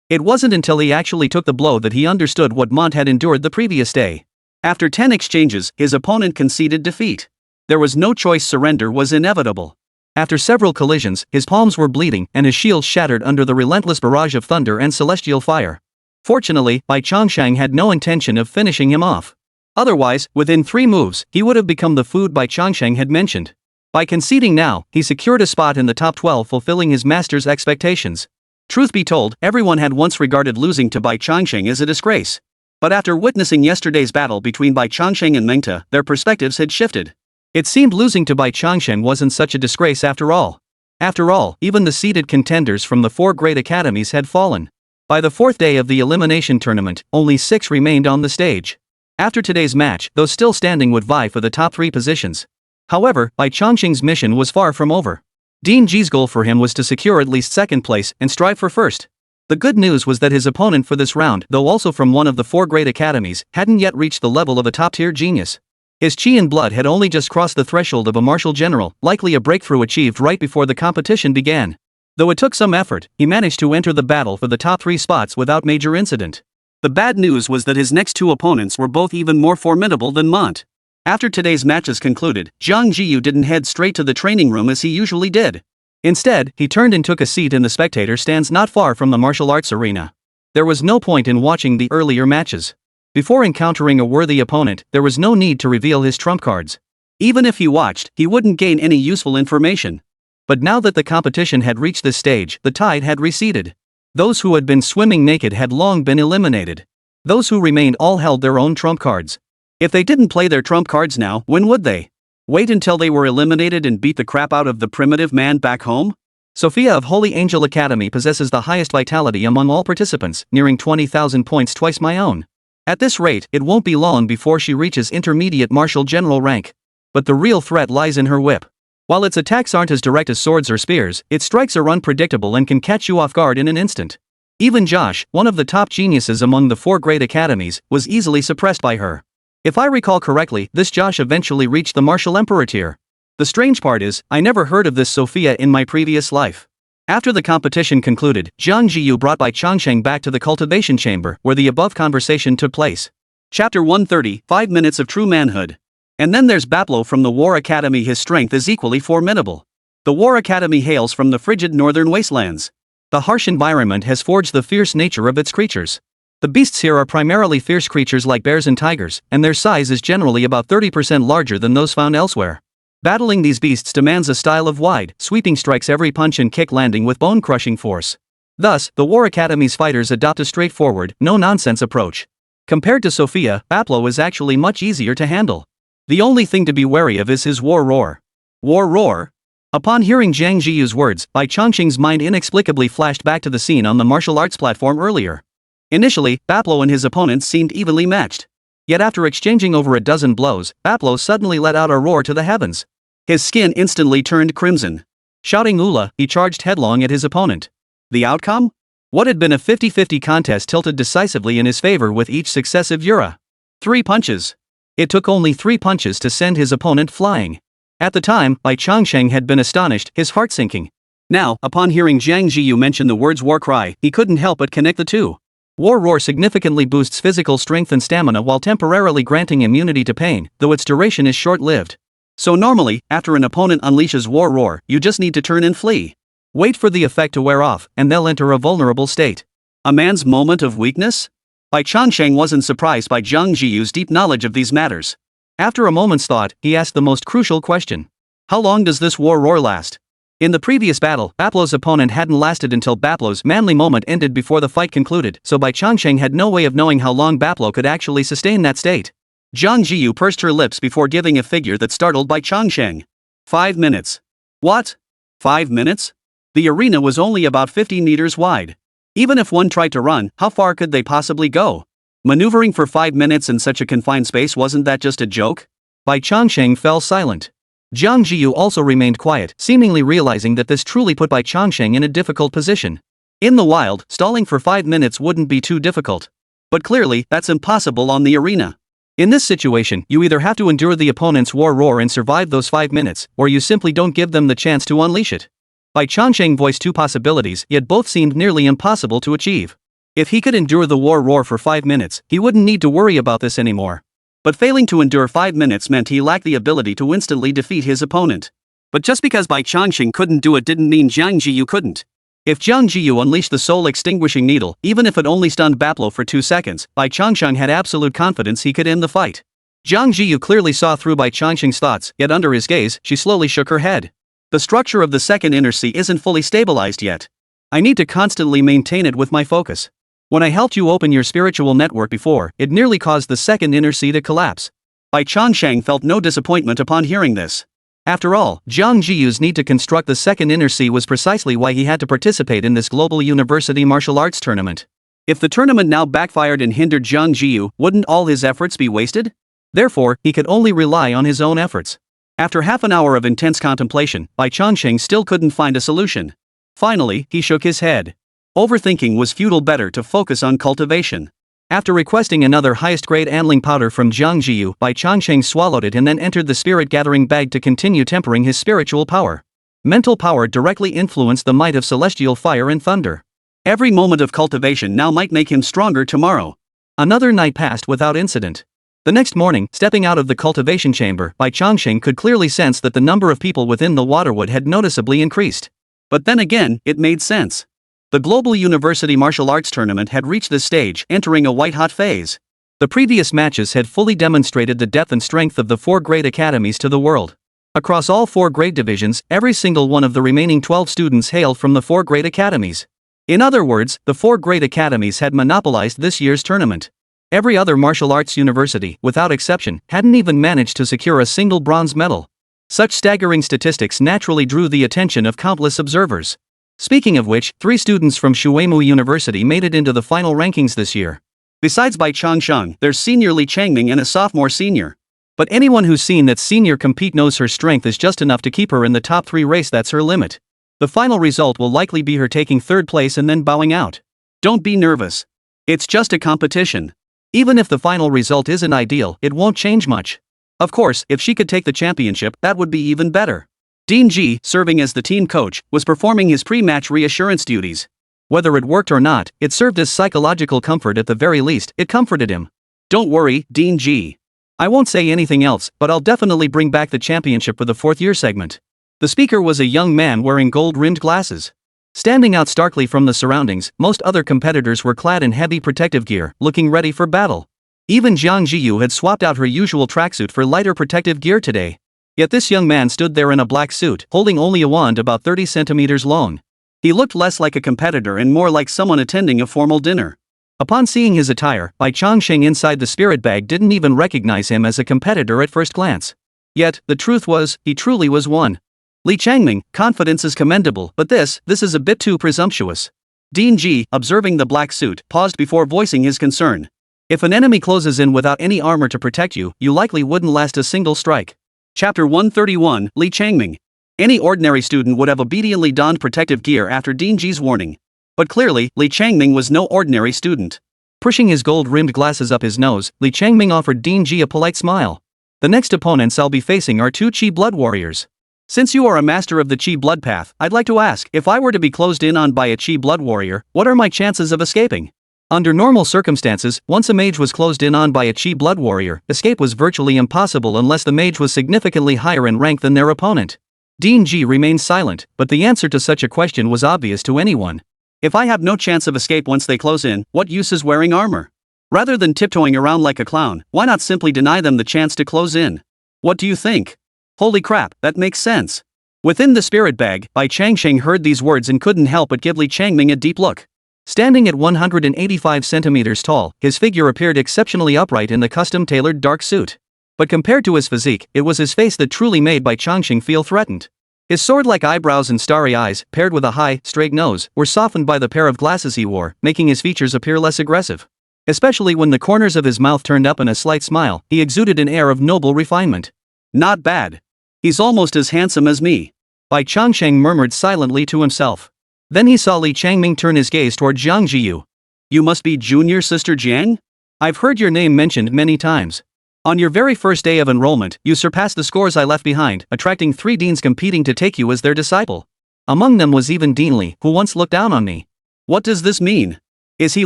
It wasn't until he actually took the blow that he understood what Mont had endured the previous day. After 10 exchanges, his opponent conceded defeat. There was no choice, surrender was inevitable. After several collisions, his palms were bleeding and his shield shattered under the relentless barrage of thunder and celestial fire. Fortunately, Bai Changsheng had no intention of finishing him off. Otherwise, within 3 moves, he would have become the food Bai Changsheng had mentioned. By conceding now, he secured a spot in the top 12, fulfilling his master's expectations. Truth be told, everyone had once regarded losing to Bai Changsheng as a disgrace. But after witnessing yesterday's battle between Bai Changsheng and Mengta, their perspectives had shifted. It seemed losing to Bai Changsheng wasn't such a disgrace after all. After all, even the seeded contenders from the 4 great academies had fallen. By the 4th day of the elimination tournament, only 6 remained on the stage. After today's match, those still standing would vie for the top 3 positions. However, Bai Changsheng's mission was far from over. Dean Ji's goal for him was to secure at least 2nd place and strive for 1st. The good news was that his opponent for this round, though also from one of the 4 great academies, hadn't yet reached the level of a top-tier genius. His chi and blood had only just crossed the threshold of a martial general, likely a breakthrough achieved right before the competition began. Though it took some effort, he managed to enter the battle for the top 3 spots without major incident. The bad news was that his next 2 opponents were both even more formidable than Mont. After today's matches concluded, Jiang Zhiyu didn't head straight to the training room as he usually did. Instead, he turned and took a seat in the spectator stands not far from the martial arts arena. There was no point in watching the earlier matches. Before encountering a worthy opponent, there was no need to reveal his trump cards. Even if he watched, he wouldn't gain any useful information. But now that the competition had reached this stage, the tide had receded. Those who had been swimming naked had long been eliminated. Those who remained all held their own trump cards. If they didn't play their trump cards now, when would they? Wait until they were eliminated and beat the crap out of the primitive man back home? Sophia of Holy Angel Academy possesses the highest vitality among all participants, nearing 20,000 points, twice my own. At this rate, it won't be long before she reaches intermediate martial general rank. But the real threat lies in her whip. While its attacks aren't as direct as swords or spears, its strikes are unpredictable and can catch you off guard in an instant. Even Josh, one of the top geniuses among the 4 great academies, was easily suppressed by her. If I recall correctly, this Josh eventually reached the martial emperor tier. The strange part is, I never heard of this Sophia in my previous life. After the competition concluded, Jiang Zhiyu brought Bai Changsheng back to the cultivation chamber, where the above conversation took place. Chapter 130, 5 Minutes of True Manhood. And then there's Baplo from the War Academy. His strength is equally formidable. The War Academy hails from the frigid northern wastelands. The harsh environment has forged the fierce nature of its creatures. The beasts here are primarily fierce creatures like bears and tigers, and their size is generally about 30% larger than those found elsewhere. Battling these beasts demands a style of wide, sweeping strikes, every punch and kick landing with bone-crushing force. Thus, the War Academy's fighters adopt a straightforward, no-nonsense approach. Compared to Sophia, Baplo is actually much easier to handle. The only thing to be wary of is his war roar. War roar? Upon hearing Jiang Zhiyu's words, Bai Changsheng's mind inexplicably flashed back to the scene on the martial arts platform earlier. Initially, Baplo and his opponents seemed evenly matched. Yet after exchanging over a dozen blows, Baplo suddenly let out a roar to the heavens. His skin instantly turned crimson. Shouting "Ula," he charged headlong at his opponent. The outcome? What had been a 50-50 contest tilted decisively in his favor with each successive Yura. 3 punches. It took only 3 punches to send his opponent flying. At the time, Bai Changsheng had been astonished, his heart sinking. Now, upon hearing Jiang Zhiyu mention the words war cry, he couldn't help but connect the two. War roar significantly boosts physical strength and stamina while temporarily granting immunity to pain, though its duration is short-lived. So normally, after an opponent unleashes war roar, you just need to turn and flee. Wait for the effect to wear off, and they'll enter a vulnerable state. A man's moment of weakness? Bai Changsheng wasn't surprised by Jiang Zhiyu's deep knowledge of these matters. After a moment's thought, he asked the most crucial question. How long does this war roar last? In the previous battle, Baplo's opponent hadn't lasted until Baplo's manly moment ended before the fight concluded, so Bai Changsheng had no way of knowing how long Baplo could actually sustain that state. Jiang Zhiyu pursed her lips before giving a figure that startled Bai Changsheng. 5 minutes. What? 5 minutes? The arena was only about 50 meters wide. Even if one tried to run, how far could they possibly go? Maneuvering for 5 minutes in such a confined space, wasn't that just a joke? Bai Changsheng fell silent. Jiang Zhiyu also remained quiet, seemingly realizing that this truly put Bai Changsheng in a difficult position. In the wild, stalling for 5 minutes wouldn't be too difficult. But clearly, that's impossible on the arena. In this situation, you either have to endure the opponent's war roar and survive those 5 minutes, or you simply don't give them the chance to unleash it. Bai Changsheng voiced 2 possibilities, yet both seemed nearly impossible to achieve. If he could endure the war roar for 5 minutes, he wouldn't need to worry about this anymore. But failing to endure 5 minutes meant he lacked the ability to instantly defeat his opponent. But just because Bai Changsheng couldn't do it didn't mean Jiang Zhiyu couldn't. If Jiang Zhiyu unleashed the soul-extinguishing needle, even if it only stunned Baplo for 2 seconds, Bai Changsheng had absolute confidence he could end the fight. Jiang Zhiyu clearly saw through Bai Changsheng's thoughts, yet under his gaze, she slowly shook her head. The structure of the second inner sea isn't fully stabilized yet. I need to constantly maintain it with my focus. When I helped you open your spiritual network before, it nearly caused the second inner sea to collapse. Bai Changsheng felt no disappointment upon hearing this. After all, Jiang Zhiyu's need to construct the second inner sea was precisely why he had to participate in this global university martial arts tournament. If the tournament now backfired and hindered Jiang Zhiyu, wouldn't all his efforts be wasted? Therefore, he could only rely on his own efforts. After half an hour of intense contemplation, Bai Changsheng still couldn't find a solution. Finally, he shook his head. Overthinking was futile, better to focus on cultivation. After requesting another highest-grade anling powder from Jiang Zhiyu, Bai Changsheng swallowed it and then entered the spirit-gathering bag to continue tempering his spiritual power. Mental power directly influenced the might of celestial fire and thunder. Every moment of cultivation now might make him stronger tomorrow. Another night passed without incident. The next morning, stepping out of the cultivation chamber, Bai Changsheng could clearly sense that the number of people within the waterwood had noticeably increased. But then again, it made sense. The Global University Martial Arts Tournament had reached this stage, entering a white-hot phase. The previous matches had fully demonstrated the depth and strength of the 4 grade academies to the world. Across all 4 grade divisions, every single one of the remaining 12 students hailed from the 4 grade academies. In other words, the 4 grade academies had monopolized this year's tournament. Every other martial arts university, without exception, hadn't even managed to secure a single bronze medal. Such staggering statistics naturally drew the attention of countless observers. Speaking of which, 3 students from Shuemu University made it into the final rankings this year. Besides Bai Changsheng, there's senior Li Changming and a sophomore senior. But anyone who's seen that senior compete knows her strength is just enough to keep her in the top 3 race. That's her limit. The final result will likely be her taking 3rd place and then bowing out. Don't be nervous. It's just a competition. Even if the final result isn't ideal, it won't change much. Of course, if she could take the championship, that would be even better. Dean Ji, serving as the team coach, was performing his pre-match reassurance duties. Whether it worked or not, it served as psychological comfort. At the very least, it comforted him. Don't worry, Dean Ji. I won't say anything else, but I'll definitely bring back the championship for the 4th year segment. The speaker was a young man wearing gold-rimmed glasses. Standing out starkly from the surroundings, most other competitors were clad in heavy protective gear, looking ready for battle. Even Jiang Zhiyu had swapped out her usual tracksuit for lighter protective gear today. Yet this young man stood there in a black suit, holding only a wand about 30 centimeters long. He looked less like a competitor and more like someone attending a formal dinner. Upon seeing his attire, Bai Changsheng inside the spirit bag didn't even recognize him as a competitor at first glance. Yet, the truth was, he truly was one. Li Changming, confidence is commendable, but this is a bit too presumptuous. Dean Ji, observing the black suit, paused before voicing his concern. If an enemy closes in without any armor to protect you, you likely wouldn't last a single strike. Chapter 131, Li Changming. Any ordinary student would have obediently donned protective gear after Dean Ji's warning. But clearly, Li Changming was no ordinary student. Pushing his gold-rimmed glasses up his nose, Li Changming offered Dean Ji a polite smile. The next opponents I'll be facing are 2 Qi blood warriors. Since you are a master of the Qi blood path, I'd like to ask, if I were to be closed in on by a Qi blood warrior, what are my chances of escaping? Under normal circumstances, once a mage was closed in on by a Qi blood warrior, escape was virtually impossible unless the mage was significantly higher in rank than their opponent. Dean Ji remained silent, but the answer to such a question was obvious to anyone. If I have no chance of escape once they close in, what use is wearing armor? Rather than tiptoeing around like a clown, why not simply deny them the chance to close in? What do you think? Holy crap, that makes sense. Within the spirit bag, Bai Changsheng heard these words and couldn't help but give Li Changming a deep look. Standing at 185 centimeters tall, his figure appeared exceptionally upright in the custom-tailored dark suit. But compared to his physique, it was his face that truly made Bai Changsheng feel threatened. His sword-like eyebrows and starry eyes, paired with a high, straight nose, were softened by the pair of glasses he wore, making his features appear less aggressive. Especially when the corners of his mouth turned up in a slight smile, he exuded an air of noble refinement. Not bad. He's almost as handsome as me. Bai Changsheng murmured silently to himself. Then he saw Li Changming turn his gaze toward Jiang Zhiyu. You must be junior sister Jiang? I've heard your name mentioned many times. On your very first day of enrollment, you surpassed the scores I left behind, attracting 3 deans competing to take you as their disciple. Among them was even Dean Li, who once looked down on me. What does this mean? Is he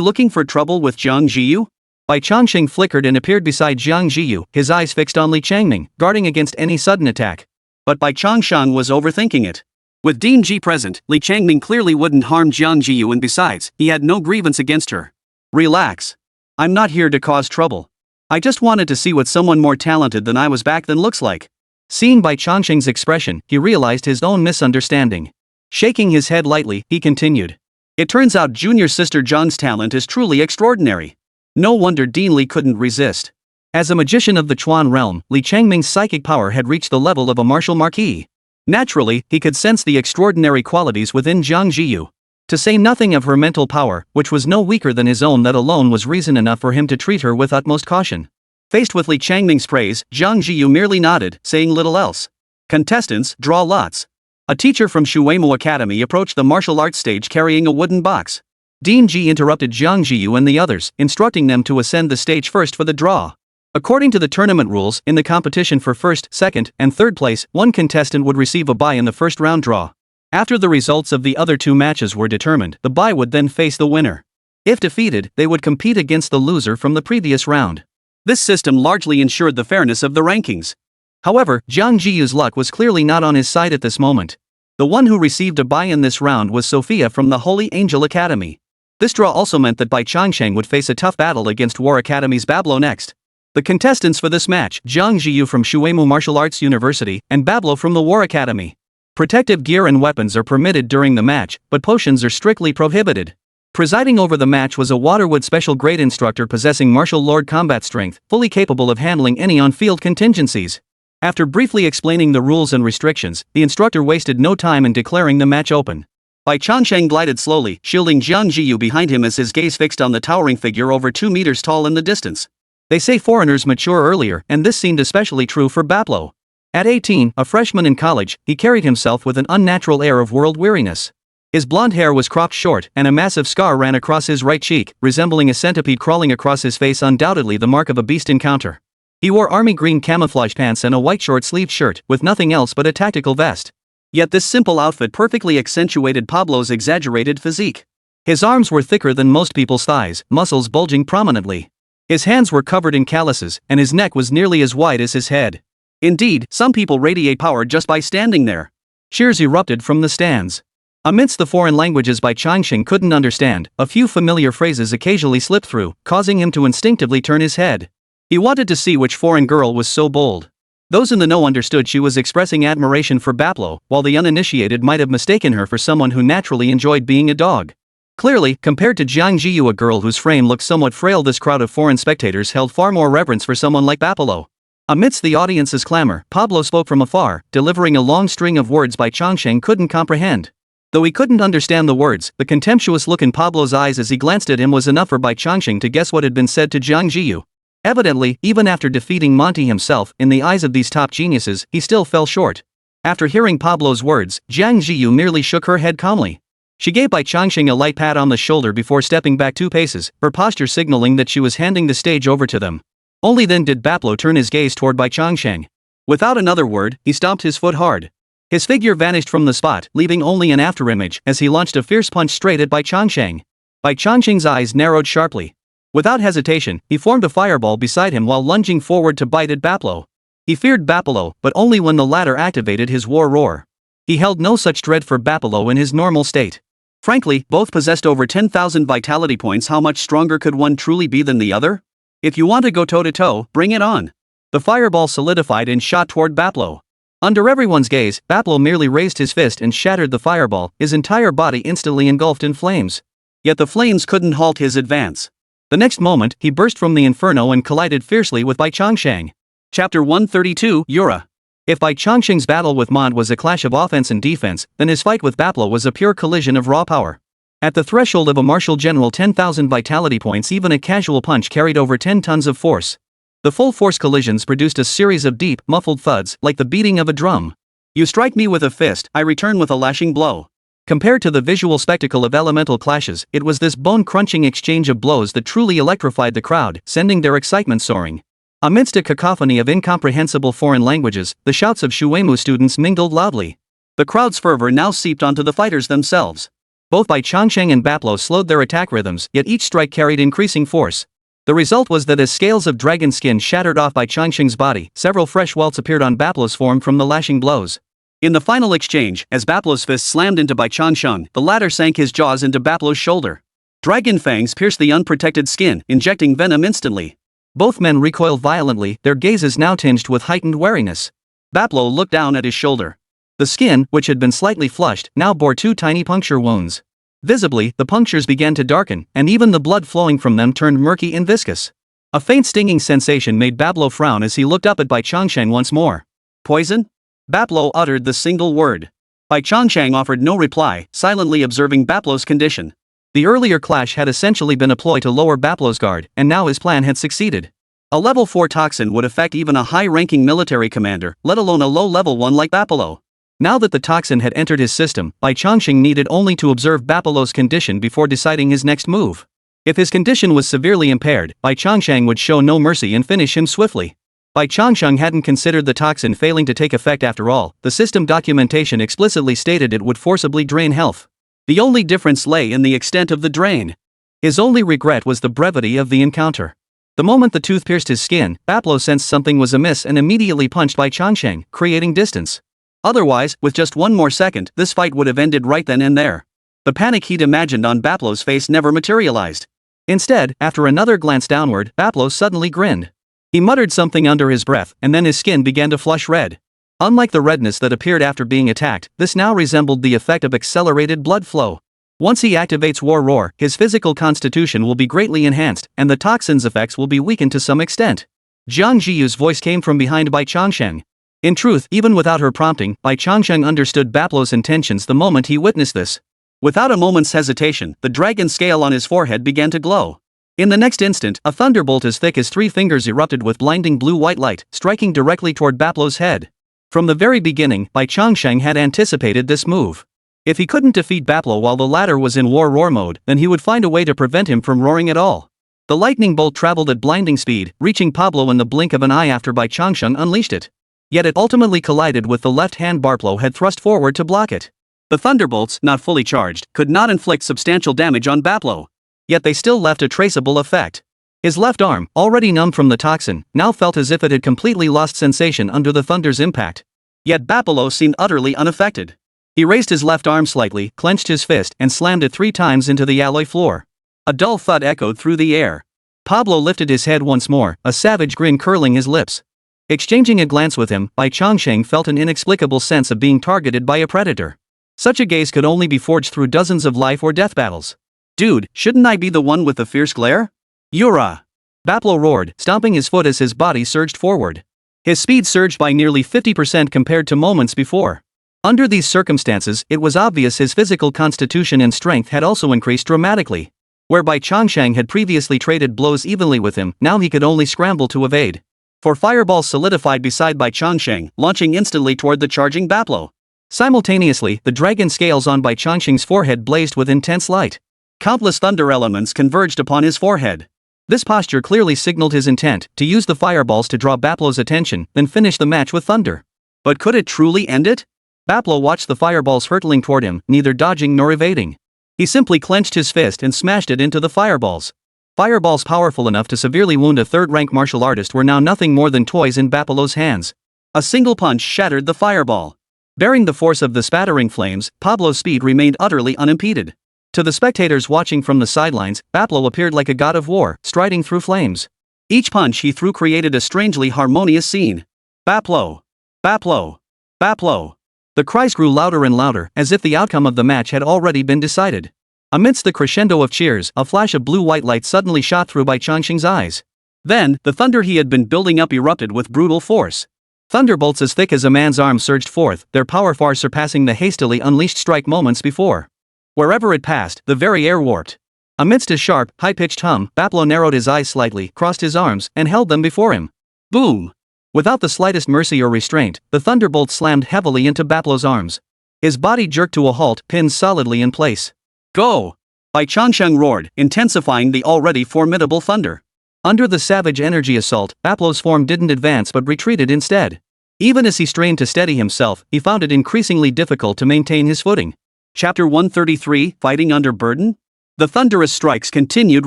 looking for trouble with Jiang Zhiyu? Bai Changsheng flickered and appeared beside Jiang Zhiyu, his eyes fixed on Li Changming, guarding against any sudden attack. But Bai Changsheng was overthinking it. With Dean Ji present, Li Changming clearly wouldn't harm Jiang Zhiyu, and besides, he had no grievance against her. Relax. I'm not here to cause trouble. I just wanted to see what someone more talented than I was back then looks like. Seeing Bai Changsheng's expression, he realized his own misunderstanding. Shaking his head lightly, he continued. It turns out junior sister Jiang's talent is truly extraordinary. No wonder Dean Li couldn't resist. As a magician of the Chuan realm, Li Changming's psychic power had reached the level of a martial marquis. Naturally, he could sense the extraordinary qualities within Jiang Zhiyu. To say nothing of her mental power, which was no weaker than his own, that alone was reason enough for him to treat her with utmost caution. Faced with Li Changming's praise, Jiang Zhiyu merely nodded, saying little else. Contestants, draw lots. A teacher from Shuemu Academy approached the martial arts stage carrying a wooden box. Dean Ji interrupted Jiang Zhiyu and the others, instructing them to ascend the stage first for the draw. According to the tournament rules, in the competition for first, second, and third place, one contestant would receive a bye in the first round draw. After the results of the other two matches were determined, the bye would then face the winner. If defeated, they would compete against the loser from the previous round. This system largely ensured the fairness of the rankings. However, Jiang Zhiyu's luck was clearly not on his side at this moment. The one who received a bye in this round was Sophia from the Holy Angel Academy. This draw also meant that Bai Changsheng would face a tough battle against War Academy's Bablo next. The contestants for this match, Jiang Zhiyu from Shuemu Martial Arts University, and Bablo from the War Academy. Protective gear and weapons are permitted during the match, but potions are strictly prohibited. Presiding over the match was a Waterwood special grade instructor possessing martial lord combat strength, fully capable of handling any on-field contingencies. After briefly explaining the rules and restrictions, the instructor wasted no time in declaring the match open. Bai Changsheng glided slowly, shielding Jiang Zhiyu behind him as his gaze fixed on the towering figure over 2 meters tall in the distance. They say foreigners mature earlier, and this seemed especially true for Bablo. At 18, a freshman in college, he carried himself with an unnatural air of world weariness. His blonde hair was cropped short, and a massive scar ran across his right cheek, resembling a centipede crawling across his face, undoubtedly the mark of a beast encounter. He wore army green camouflage pants and a white short-sleeved shirt, with nothing else but a tactical vest. Yet this simple outfit perfectly accentuated Pablo's exaggerated physique. His arms were thicker than most people's thighs, muscles bulging prominently. His hands were covered in calluses, and his neck was nearly as wide as his head. Indeed, some people radiate power just by standing there. Cheers erupted from the stands. Amidst the foreign languages Bai Changsheng couldn't understand, a few familiar phrases occasionally slipped through, causing him to instinctively turn his head. He wanted to see which foreign girl was so bold. Those in the know understood she was expressing admiration for Bablo, while the uninitiated might have mistaken her for someone who naturally enjoyed being a dog. Clearly, compared to Jiang Zhiyu, a girl whose frame looked somewhat frail, this crowd of foreign spectators held far more reverence for someone like Bablo. Amidst the audience's clamor, Pablo spoke from afar, delivering a long string of words Bai Changsheng couldn't comprehend. Though he couldn't understand the words, the contemptuous look in Pablo's eyes as he glanced at him was enough for Bai Changsheng to guess what had been said to Jiang Zhiyu. Evidently, even after defeating Monty himself, in the eyes of these top geniuses, he still fell short. After hearing Pablo's words, Jiang Zhiyu merely shook her head calmly. She gave Bai Changsheng a light pat on the shoulder before stepping back 2 paces, her posture signaling that she was handing the stage over to them. Only then did Bablo turn his gaze toward Bai Changsheng. Without another word, he stomped his foot hard. His figure vanished from the spot, leaving only an afterimage as he launched a fierce punch straight at Bai Changsheng. Bai Changsheng's eyes narrowed sharply. Without hesitation, he formed a fireball beside him while lunging forward to bite at Bablo. He feared Bablo, but only when the latter activated his war roar. He held no such dread for Bablo in his normal state. Frankly, both possessed over 10,000 vitality points. How much stronger could one truly be than the other? If you want to go toe-to-toe, bring it on. The fireball solidified and shot toward Bablo. Under everyone's gaze, Bablo merely raised his fist and shattered the fireball, his entire body instantly engulfed in flames. Yet the flames couldn't halt his advance. The next moment, he burst from the inferno and collided fiercely with Bai Changsheng. Chapter 132, Yura. If Bai Changsheng's battle with Mond was a clash of offense and defense, then his fight with Bablo was a pure collision of raw power. At the threshold of a martial general 10,000 vitality points, even a casual punch carried over 10 tons of force. The full force collisions produced a series of deep, muffled thuds, like the beating of a drum. You strike me with a fist, I return with a lashing blow. Compared to the visual spectacle of elemental clashes, it was this bone-crunching exchange of blows that truly electrified the crowd, sending their excitement soaring. Amidst a cacophony of incomprehensible foreign languages, the shouts of Shuemu students mingled loudly. The crowd's fervor now seeped onto the fighters themselves. Both Bai Changsheng and Bablo slowed their attack rhythms, yet each strike carried increasing force. The result was that as scales of dragon skin shattered off Bai Changsheng's body, several fresh welts appeared on Bablo's form from the lashing blows. In the final exchange, as Bablo's fist slammed into Bai Changsheng, the latter sank his jaws into Bablo's shoulder. Dragon fangs pierced the unprotected skin, injecting venom instantly. Both men recoiled violently, their gazes now tinged with heightened wariness. Bablo looked down at his shoulder. The skin, which had been slightly flushed, now bore 2 tiny puncture wounds. Visibly, the punctures began to darken, and even the blood flowing from them turned murky and viscous. A faint stinging sensation made Bablo frown as he looked up at Bai Changsheng once more. Poison? Bablo uttered the single word. Bai Changsheng offered no reply, silently observing Bablo's condition. The earlier clash had essentially been a ploy to lower Bablo's guard, and now his plan had succeeded. A level 4 toxin would affect even a high-ranking military commander, let alone a low-level one like Bablo. Now that the toxin had entered his system, Bai Changsheng needed only to observe Bapalo's condition before deciding his next move. If his condition was severely impaired, Bai Changsheng would show no mercy and finish him swiftly. Bai Changsheng hadn't considered the toxin failing to take effect after all. The system documentation explicitly stated it would forcibly drain health. The only difference lay in the extent of the drain. His only regret was the brevity of the encounter. The moment the tooth pierced his skin, Bapalo sensed something was amiss and immediately punched Bai Changsheng, creating distance. Otherwise, with just one more second, this fight would have ended right then and there. The panic he'd imagined on Bapalo's face never materialized. Instead, after another glance downward, Bapalo suddenly grinned. He muttered something under his breath, and then his skin began to flush red. Unlike the redness that appeared after being attacked, this now resembled the effect of accelerated blood flow. Once he activates War Roar, his physical constitution will be greatly enhanced, and the toxin's effects will be weakened to some extent. Jiang Zhiyu's voice came from behind Bai Changsheng. In truth, even without her prompting, Bai Changsheng understood Bapalo's intentions the moment he witnessed this. Without a moment's hesitation, the dragon scale on his forehead began to glow. In the next instant, a thunderbolt as thick as 3 fingers erupted with blinding blue-white light, striking directly toward Bapalo's head. From the very beginning, Bai Changsheng had anticipated this move. If he couldn't defeat Bapalo while the latter was in War Roar mode, then he would find a way to prevent him from roaring at all. The lightning bolt traveled at blinding speed, reaching Pablo in the blink of an eye after Bai Changsheng unleashed it. Yet it ultimately collided with the left hand Bapalo had thrust forward to block it. The thunderbolts, not fully charged, could not inflict substantial damage on Bapalo. Yet they still left a traceable effect. His left arm, already numb from the toxin, now felt as if it had completely lost sensation under the thunder's impact. Yet Bapalo seemed utterly unaffected. He raised his left arm slightly, clenched his fist, and slammed it 3 times into the alloy floor. A dull thud echoed through the air. Pablo lifted his head once more, a savage grin curling his lips. Exchanging a glance with him, Bai Changsheng felt an inexplicable sense of being targeted by a predator. Such a gaze could only be forged through dozens of life or death battles. "Dude, shouldn't I be the one with the fierce glare?" "Yura!" Bapalo roared, stomping his foot as his body surged forward. His speed surged by nearly 50% compared to moments before. Under these circumstances, it was obvious his physical constitution and strength had also increased dramatically. Where Bai Changsheng had previously traded blows evenly with him, now he could only scramble to evade. 4 fireballs solidified beside Bai Changsheng, launching instantly toward the charging Bapalo. Simultaneously, the dragon scales on Bai Changsheng's forehead blazed with intense light. Countless thunder elements converged upon his forehead. This posture clearly signaled his intent to use the fireballs to draw Bapalo's attention, then finish the match with thunder. But could it truly end it? Bapalo watched the fireballs hurtling toward him, neither dodging nor evading. He simply clenched his fist and smashed it into the fireballs. Fireballs powerful enough to severely wound a third-rank martial artist were now nothing more than toys in Bapalo's hands. A single punch shattered the fireball. Bearing the force of the spattering flames, Pablo's speed remained utterly unimpeded. To the spectators watching from the sidelines, Bapalo appeared like a god of war, striding through flames. Each punch he threw created a strangely harmonious scene. Bapalo! Bapalo! Bapalo! The cries grew louder and louder, as if the outcome of the match had already been decided. Amidst the crescendo of cheers, a flash of blue-white light suddenly shot through Bai Changsheng's eyes. Then, the thunder he had been building up erupted with brutal force. Thunderbolts as thick as a man's arm surged forth, their power far surpassing the hastily unleashed strike moments before. Wherever it passed, the very air warped. Amidst a sharp, high-pitched hum, Bapalo narrowed his eyes slightly, crossed his arms, and held them before him. Boom! Without the slightest mercy or restraint, the thunderbolt slammed heavily into Bapalo's arms. His body jerked to a halt, pinned solidly in place. Go! Bai Changsheng roared, intensifying the already formidable thunder. Under the savage energy assault, Bapalo's form didn't advance but retreated instead. Even as he strained to steady himself, he found it increasingly difficult to maintain his footing. Chapter 133, Fighting Under Burden? The thunderous strikes continued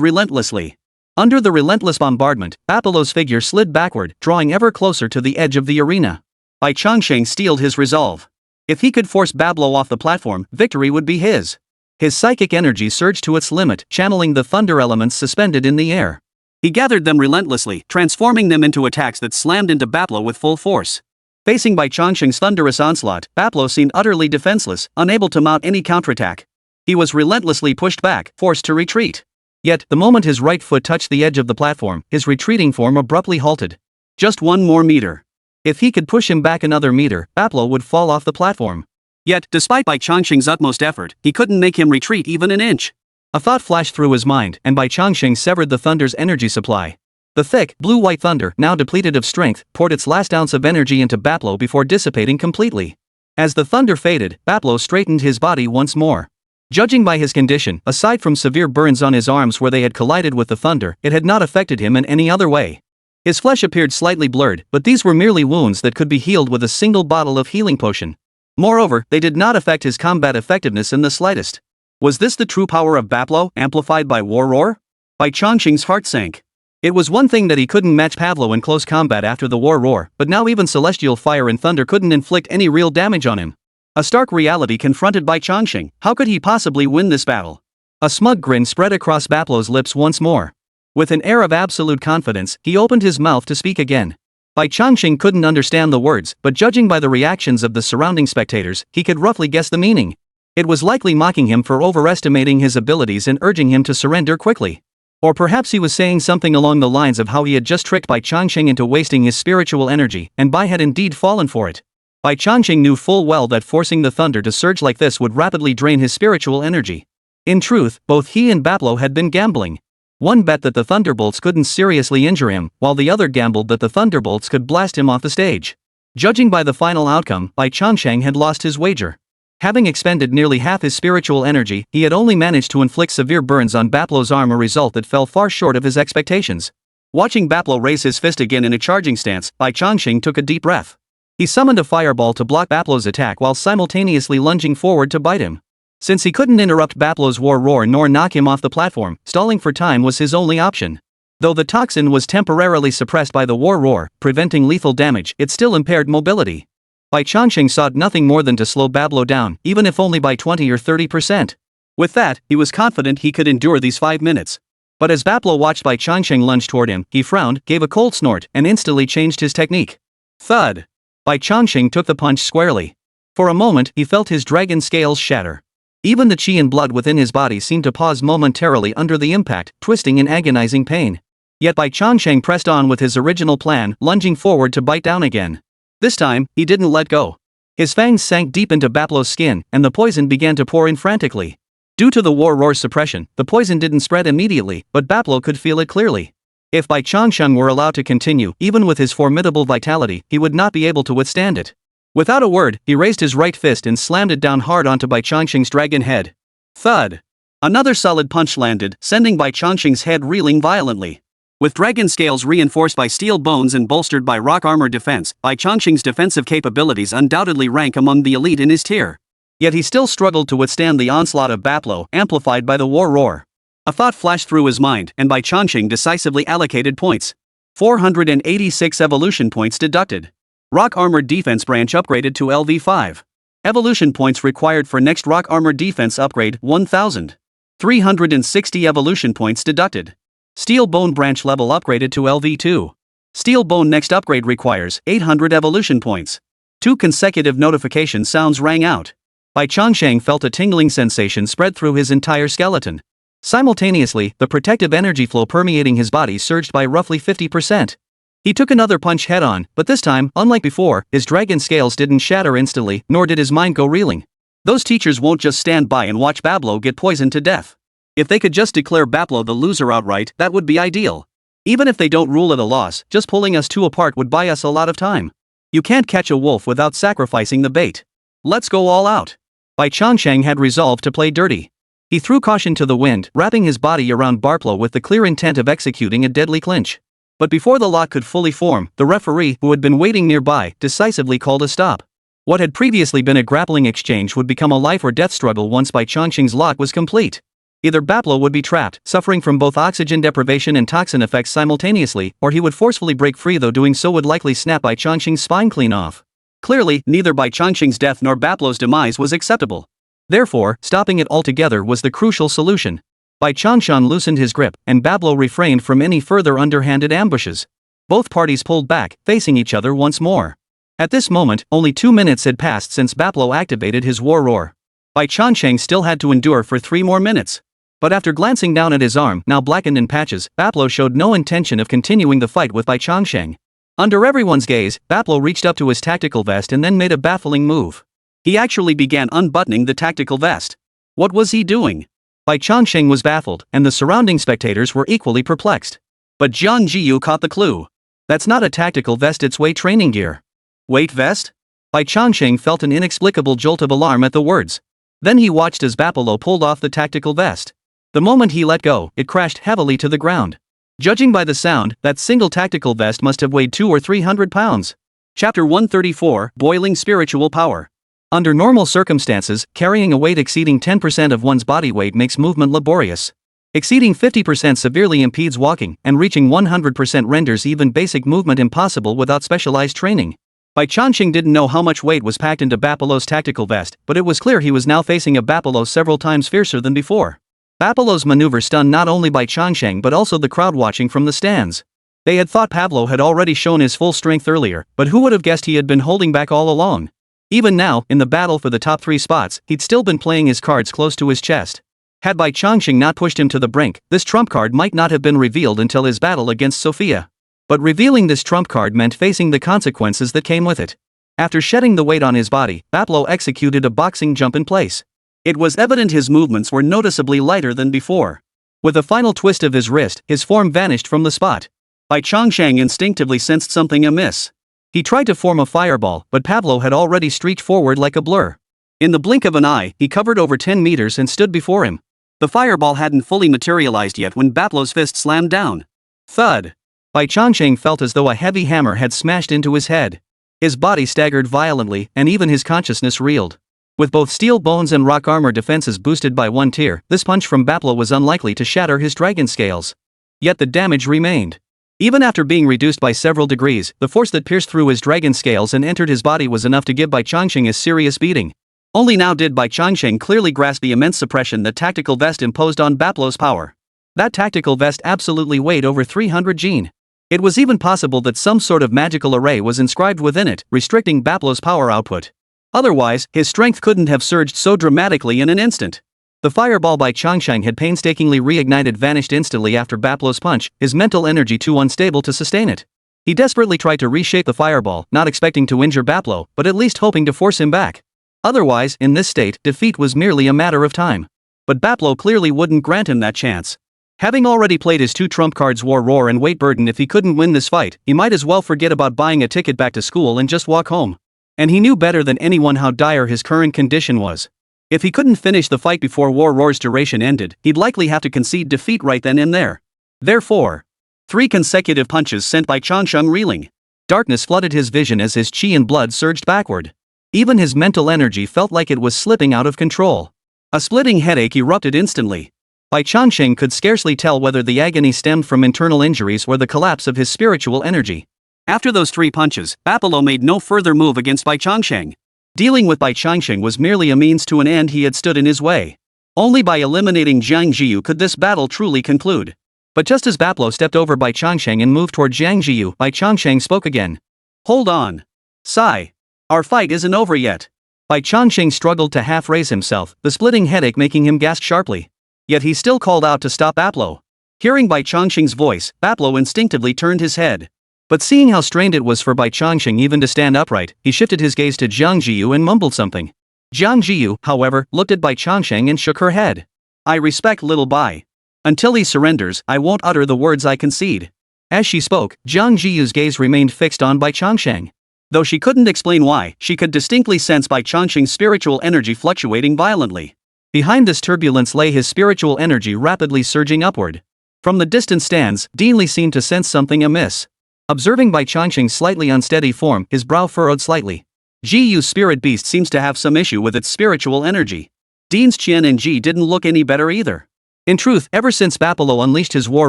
relentlessly. Under the relentless bombardment, Bapalo's figure slid backward, drawing ever closer to the edge of the arena. Bai Changsheng steeled his resolve. If he could force Bapalo off the platform, victory would be his. His psychic energy surged to its limit, channeling the thunder elements suspended in the air. He gathered them relentlessly, transforming them into attacks that slammed into Bapalo with full force. Facing Bai Changsheng's thunderous onslaught, Bapalo seemed utterly defenseless, unable to mount any counterattack. He was relentlessly pushed back, forced to retreat. Yet, the moment his right foot touched the edge of the platform, his retreating form abruptly halted. Just 1 more meter. If he could push him back another meter, Bapalo would fall off the platform. Yet, despite Bai Changsheng's utmost effort, he couldn't make him retreat even an inch. A thought flashed through his mind, and Bai Changsheng severed the thunder's energy supply. The thick, blue-white thunder, now depleted of strength, poured its last ounce of energy into Bapalo before dissipating completely. As the thunder faded, Baplo straightened his body once more. Judging by his condition, aside from severe burns on his arms where they had collided with the thunder, it had not affected him in any other way. His flesh appeared slightly blurred, but these were merely wounds that could be healed with a single bottle of healing potion. Moreover, they did not affect his combat effectiveness in the slightest. Was this the true power of Baplo, amplified by War Roar? Bai Changsheng's heart sank. It was one thing that he couldn't match Pavlo in close combat after the War Roar, but now even celestial fire and thunder couldn't inflict any real damage on him. A stark reality confronted Bai Changsheng. How could he possibly win this battle? A smug grin spread across Baplo's lips once more. With an air of absolute confidence, he opened his mouth to speak again. Bai Changsheng couldn't understand the words, but judging by the reactions of the surrounding spectators, he could roughly guess the meaning. It was likely mocking him for overestimating his abilities and urging him to surrender quickly. Or perhaps he was saying something along the lines of how he had just tricked Bai Changsheng into wasting his spiritual energy, and Bai had indeed fallen for it. Bai Changsheng knew full well that forcing the thunder to surge like this would rapidly drain his spiritual energy. In truth, both he and Baplo had been gambling. One bet that the thunderbolts couldn't seriously injure him, while the other gambled that the thunderbolts could blast him off the stage. Judging by the final outcome, Bai Changsheng had lost his wager. Having expended nearly half his spiritual energy, he had only managed to inflict severe burns on Baplo's arm, a result that fell far short of his expectations. Watching Baplo raise his fist again in a charging stance, Bai Changsheng took a deep breath. He summoned a fireball to block Baplo's attack while simultaneously lunging forward to bite him. Since he couldn't interrupt Baplo's War Roar nor knock him off the platform, stalling for time was his only option. Though the toxin was temporarily suppressed by the War Roar, preventing lethal damage, it still impaired mobility. Bai Changsheng sought nothing more than to slow Baplo down, even if only by 20 or 30%. With that, he was confident he could endure these 5 minutes. But as Baplo watched Bai Changsheng lunge toward him, he frowned, gave a cold snort, and instantly changed his technique. Thud! Bai Changsheng took the punch squarely. For a moment, he felt his dragon scales shatter. Even the chi and blood within his body seemed to pause momentarily under the impact, twisting in agonizing pain. Yet Bai Changsheng pressed on with his original plan, lunging forward to bite down again. This time, he didn't let go. His fangs sank deep into Baplo's skin, and the poison began to pour in frantically. Due to the War Roar's suppression, the poison didn't spread immediately, but Baplo could feel it clearly. If Bai Changsheng were allowed to continue, even with his formidable vitality, he would not be able to withstand it. Without a word, he raised his right fist and slammed it down hard onto Bai Changsheng's dragon head. Thud! Another solid punch landed, sending Bai Changsheng's head reeling violently. With dragon scales reinforced by steel bones and bolstered by rock armor defense, Bai Changsheng's defensive capabilities undoubtedly rank among the elite in his tier. Yet he still struggled to withstand the onslaught of Baplo, amplified by the War Roar. A thought flashed through his mind, and Bai Changsheng decisively allocated points. 486 evolution points deducted. Rock Armor Defense Branch upgraded to LV5. Evolution points required for next Rock Armor Defense upgrade 1000. 360 evolution points deducted. Steel Bone Branch level upgraded to LV2. Steel Bone next upgrade requires 800 evolution points. 2 consecutive notification sounds rang out. Bai Changsheng felt a tingling sensation spread through his entire skeleton. Simultaneously, the protective energy flow permeating his body surged by roughly 50%. He took another punch head-on, but this time, unlike before, his dragon scales didn't shatter instantly, nor did his mind go reeling. Those teachers won't just stand by and watch Baplo get poisoned to death. If they could just declare Baplo the loser outright, that would be ideal. Even if they don't rule it a loss, just pulling us two apart would buy us a lot of time. You can't catch a wolf without sacrificing the bait. Let's go all out. Bai Changsheng had resolved to play dirty. He threw caution to the wind, wrapping his body around Baplo with the clear intent of executing a deadly clinch. But before the lock could fully form, the referee, who had been waiting nearby, decisively called a stop. What had previously been a grappling exchange would become a life-or-death struggle once Bai Changsheng's lock was complete. Either Baplo would be trapped, suffering from both oxygen deprivation and toxin effects simultaneously, or he would forcefully break free, though doing so would likely snap Bai Changsheng's spine clean off. Clearly, neither Bai Changsheng's death nor Baplo's demise was acceptable. Therefore, stopping it altogether was the crucial solution. Bai Changsheng loosened his grip, and Baplo refrained from any further underhanded ambushes. Both parties pulled back, facing each other once more. At this moment, only 2 minutes had passed since Baplo activated his War Roar. Bai Changsheng still had to endure for 3 more minutes. But after glancing down at his arm, now blackened in patches, Baplo showed no intention of continuing the fight with Bai Changsheng. Under everyone's gaze, Baplo reached up to his tactical vest and then made a baffling move. He actually began unbuttoning the tactical vest. What was he doing? Bai Changsheng was baffled, and the surrounding spectators were equally perplexed. But Jiang Zhiyu caught the clue. That's not a tactical vest, it's weight training gear. Weight vest? Bai Changsheng felt an inexplicable jolt of alarm at the words. Then he watched as Bapalo pulled off the tactical vest. The moment he let go, it crashed heavily to the ground. Judging by the sound, that single tactical vest must have weighed 200 or 300 pounds. Chapter 134, Boiling Spiritual Power. Under normal circumstances, carrying a weight exceeding 10% of one's body weight makes movement laborious. Exceeding 50% severely impedes walking, and reaching 100% renders even basic movement impossible without specialized training. Bai Changsheng didn't know how much weight was packed into Bapalo's tactical vest, but it was clear he was now facing a Bapalo several times fiercer than before. Bapalo's maneuver stunned not only Bai Changsheng but also the crowd watching from the stands. They had thought Pablo had already shown his full strength earlier, but who would have guessed he had been holding back all along? Even now, in the battle for the top 3 spots, he'd still been playing his cards close to his chest. Had Bai Changsheng not pushed him to the brink, this trump card might not have been revealed until his battle against Sophia. But revealing this trump card meant facing the consequences that came with it. After shedding the weight on his body, Bapalo executed a boxing jump in place. It was evident his movements were noticeably lighter than before. With a final twist of his wrist, his form vanished from the spot. Bai Changsheng instinctively sensed something amiss. He tried to form a fireball, but Pablo had already streaked forward like a blur. In the blink of an eye, he covered over 10 meters and stood before him. The fireball hadn't fully materialized yet when Bapalo's fist slammed down. Thud! Bai Changsheng felt as though a heavy hammer had smashed into his head. His body staggered violently, and even his consciousness reeled. With both steel bones and rock armor defenses boosted by 1 tier, this punch from Bapalo was unlikely to shatter his dragon scales. Yet the damage remained. Even after being reduced by several degrees, the force that pierced through his dragon scales and entered his body was enough to give Bai Changsheng a serious beating. Only now did Bai Changsheng clearly grasp the immense suppression the tactical vest imposed on Bapalo's power. That tactical vest absolutely weighed over 300 jin. It was even possible that some sort of magical array was inscribed within it, restricting Bapalo's power output. Otherwise, his strength couldn't have surged so dramatically in an instant. The fireball Bai Changsheng had painstakingly reignited vanished instantly after Bapalo's punch, his mental energy too unstable to sustain it. He desperately tried to reshape the fireball, not expecting to injure Bapalo, but at least hoping to force him back. Otherwise, in this state, defeat was merely a matter of time. But Bapalo clearly wouldn't grant him that chance. Having already played his 2 trump cards War Roar and Weight Burden, if he couldn't win this fight, he might as well forget about buying a ticket back to school and just walk home. And he knew better than anyone how dire his current condition was. If he couldn't finish the fight before War Roar's duration ended, he'd likely have to concede defeat right then and there. Therefore, 3 consecutive punches sent Bai Changsheng reeling. Darkness flooded his vision as his chi and blood surged backward. Even his mental energy felt like it was slipping out of control. A splitting headache erupted instantly. Bai Changsheng could scarcely tell whether the agony stemmed from internal injuries or the collapse of his spiritual energy. After those 3 punches, Bapalo made no further move against Bai Changsheng. Dealing with Bai Changsheng was merely a means to an end. He had stood in his way. Only by eliminating Jiang Zhiyu could this battle truly conclude. But just as Bapalo stepped over Bai Changsheng and moved toward Jiang Zhiyu, Bai Changsheng spoke again. "Hold on. Sigh. Our fight isn't over yet." Bai Changsheng struggled to half raise himself, the splitting headache making him gasp sharply. Yet he still called out to stop Bapalo. Hearing Bai Changsheng's voice, Bapalo instinctively turned his head. But seeing how strained it was for Bai Changsheng even to stand upright, he shifted his gaze to Jiang Zhiyu and mumbled something. Jiang Zhiyu, however, looked at Bai Changsheng and shook her head. "I respect little Bai. Until he surrenders, I won't utter the words I concede." As she spoke, Jiang Zhiyu's gaze remained fixed on Bai Changsheng. Though she couldn't explain why, she could distinctly sense Bai Changsheng's spiritual energy fluctuating violently. Behind this turbulence lay his spiritual energy rapidly surging upward. From the distant stands, Dean Li seemed to sense something amiss. Observing Bai Changsheng's slightly unsteady form, his brow furrowed slightly. Zhiyu's spirit beast seems to have some issue with its spiritual energy. Dean's Qian and Ji didn't look any better either. In truth, ever since Bapalo unleashed his War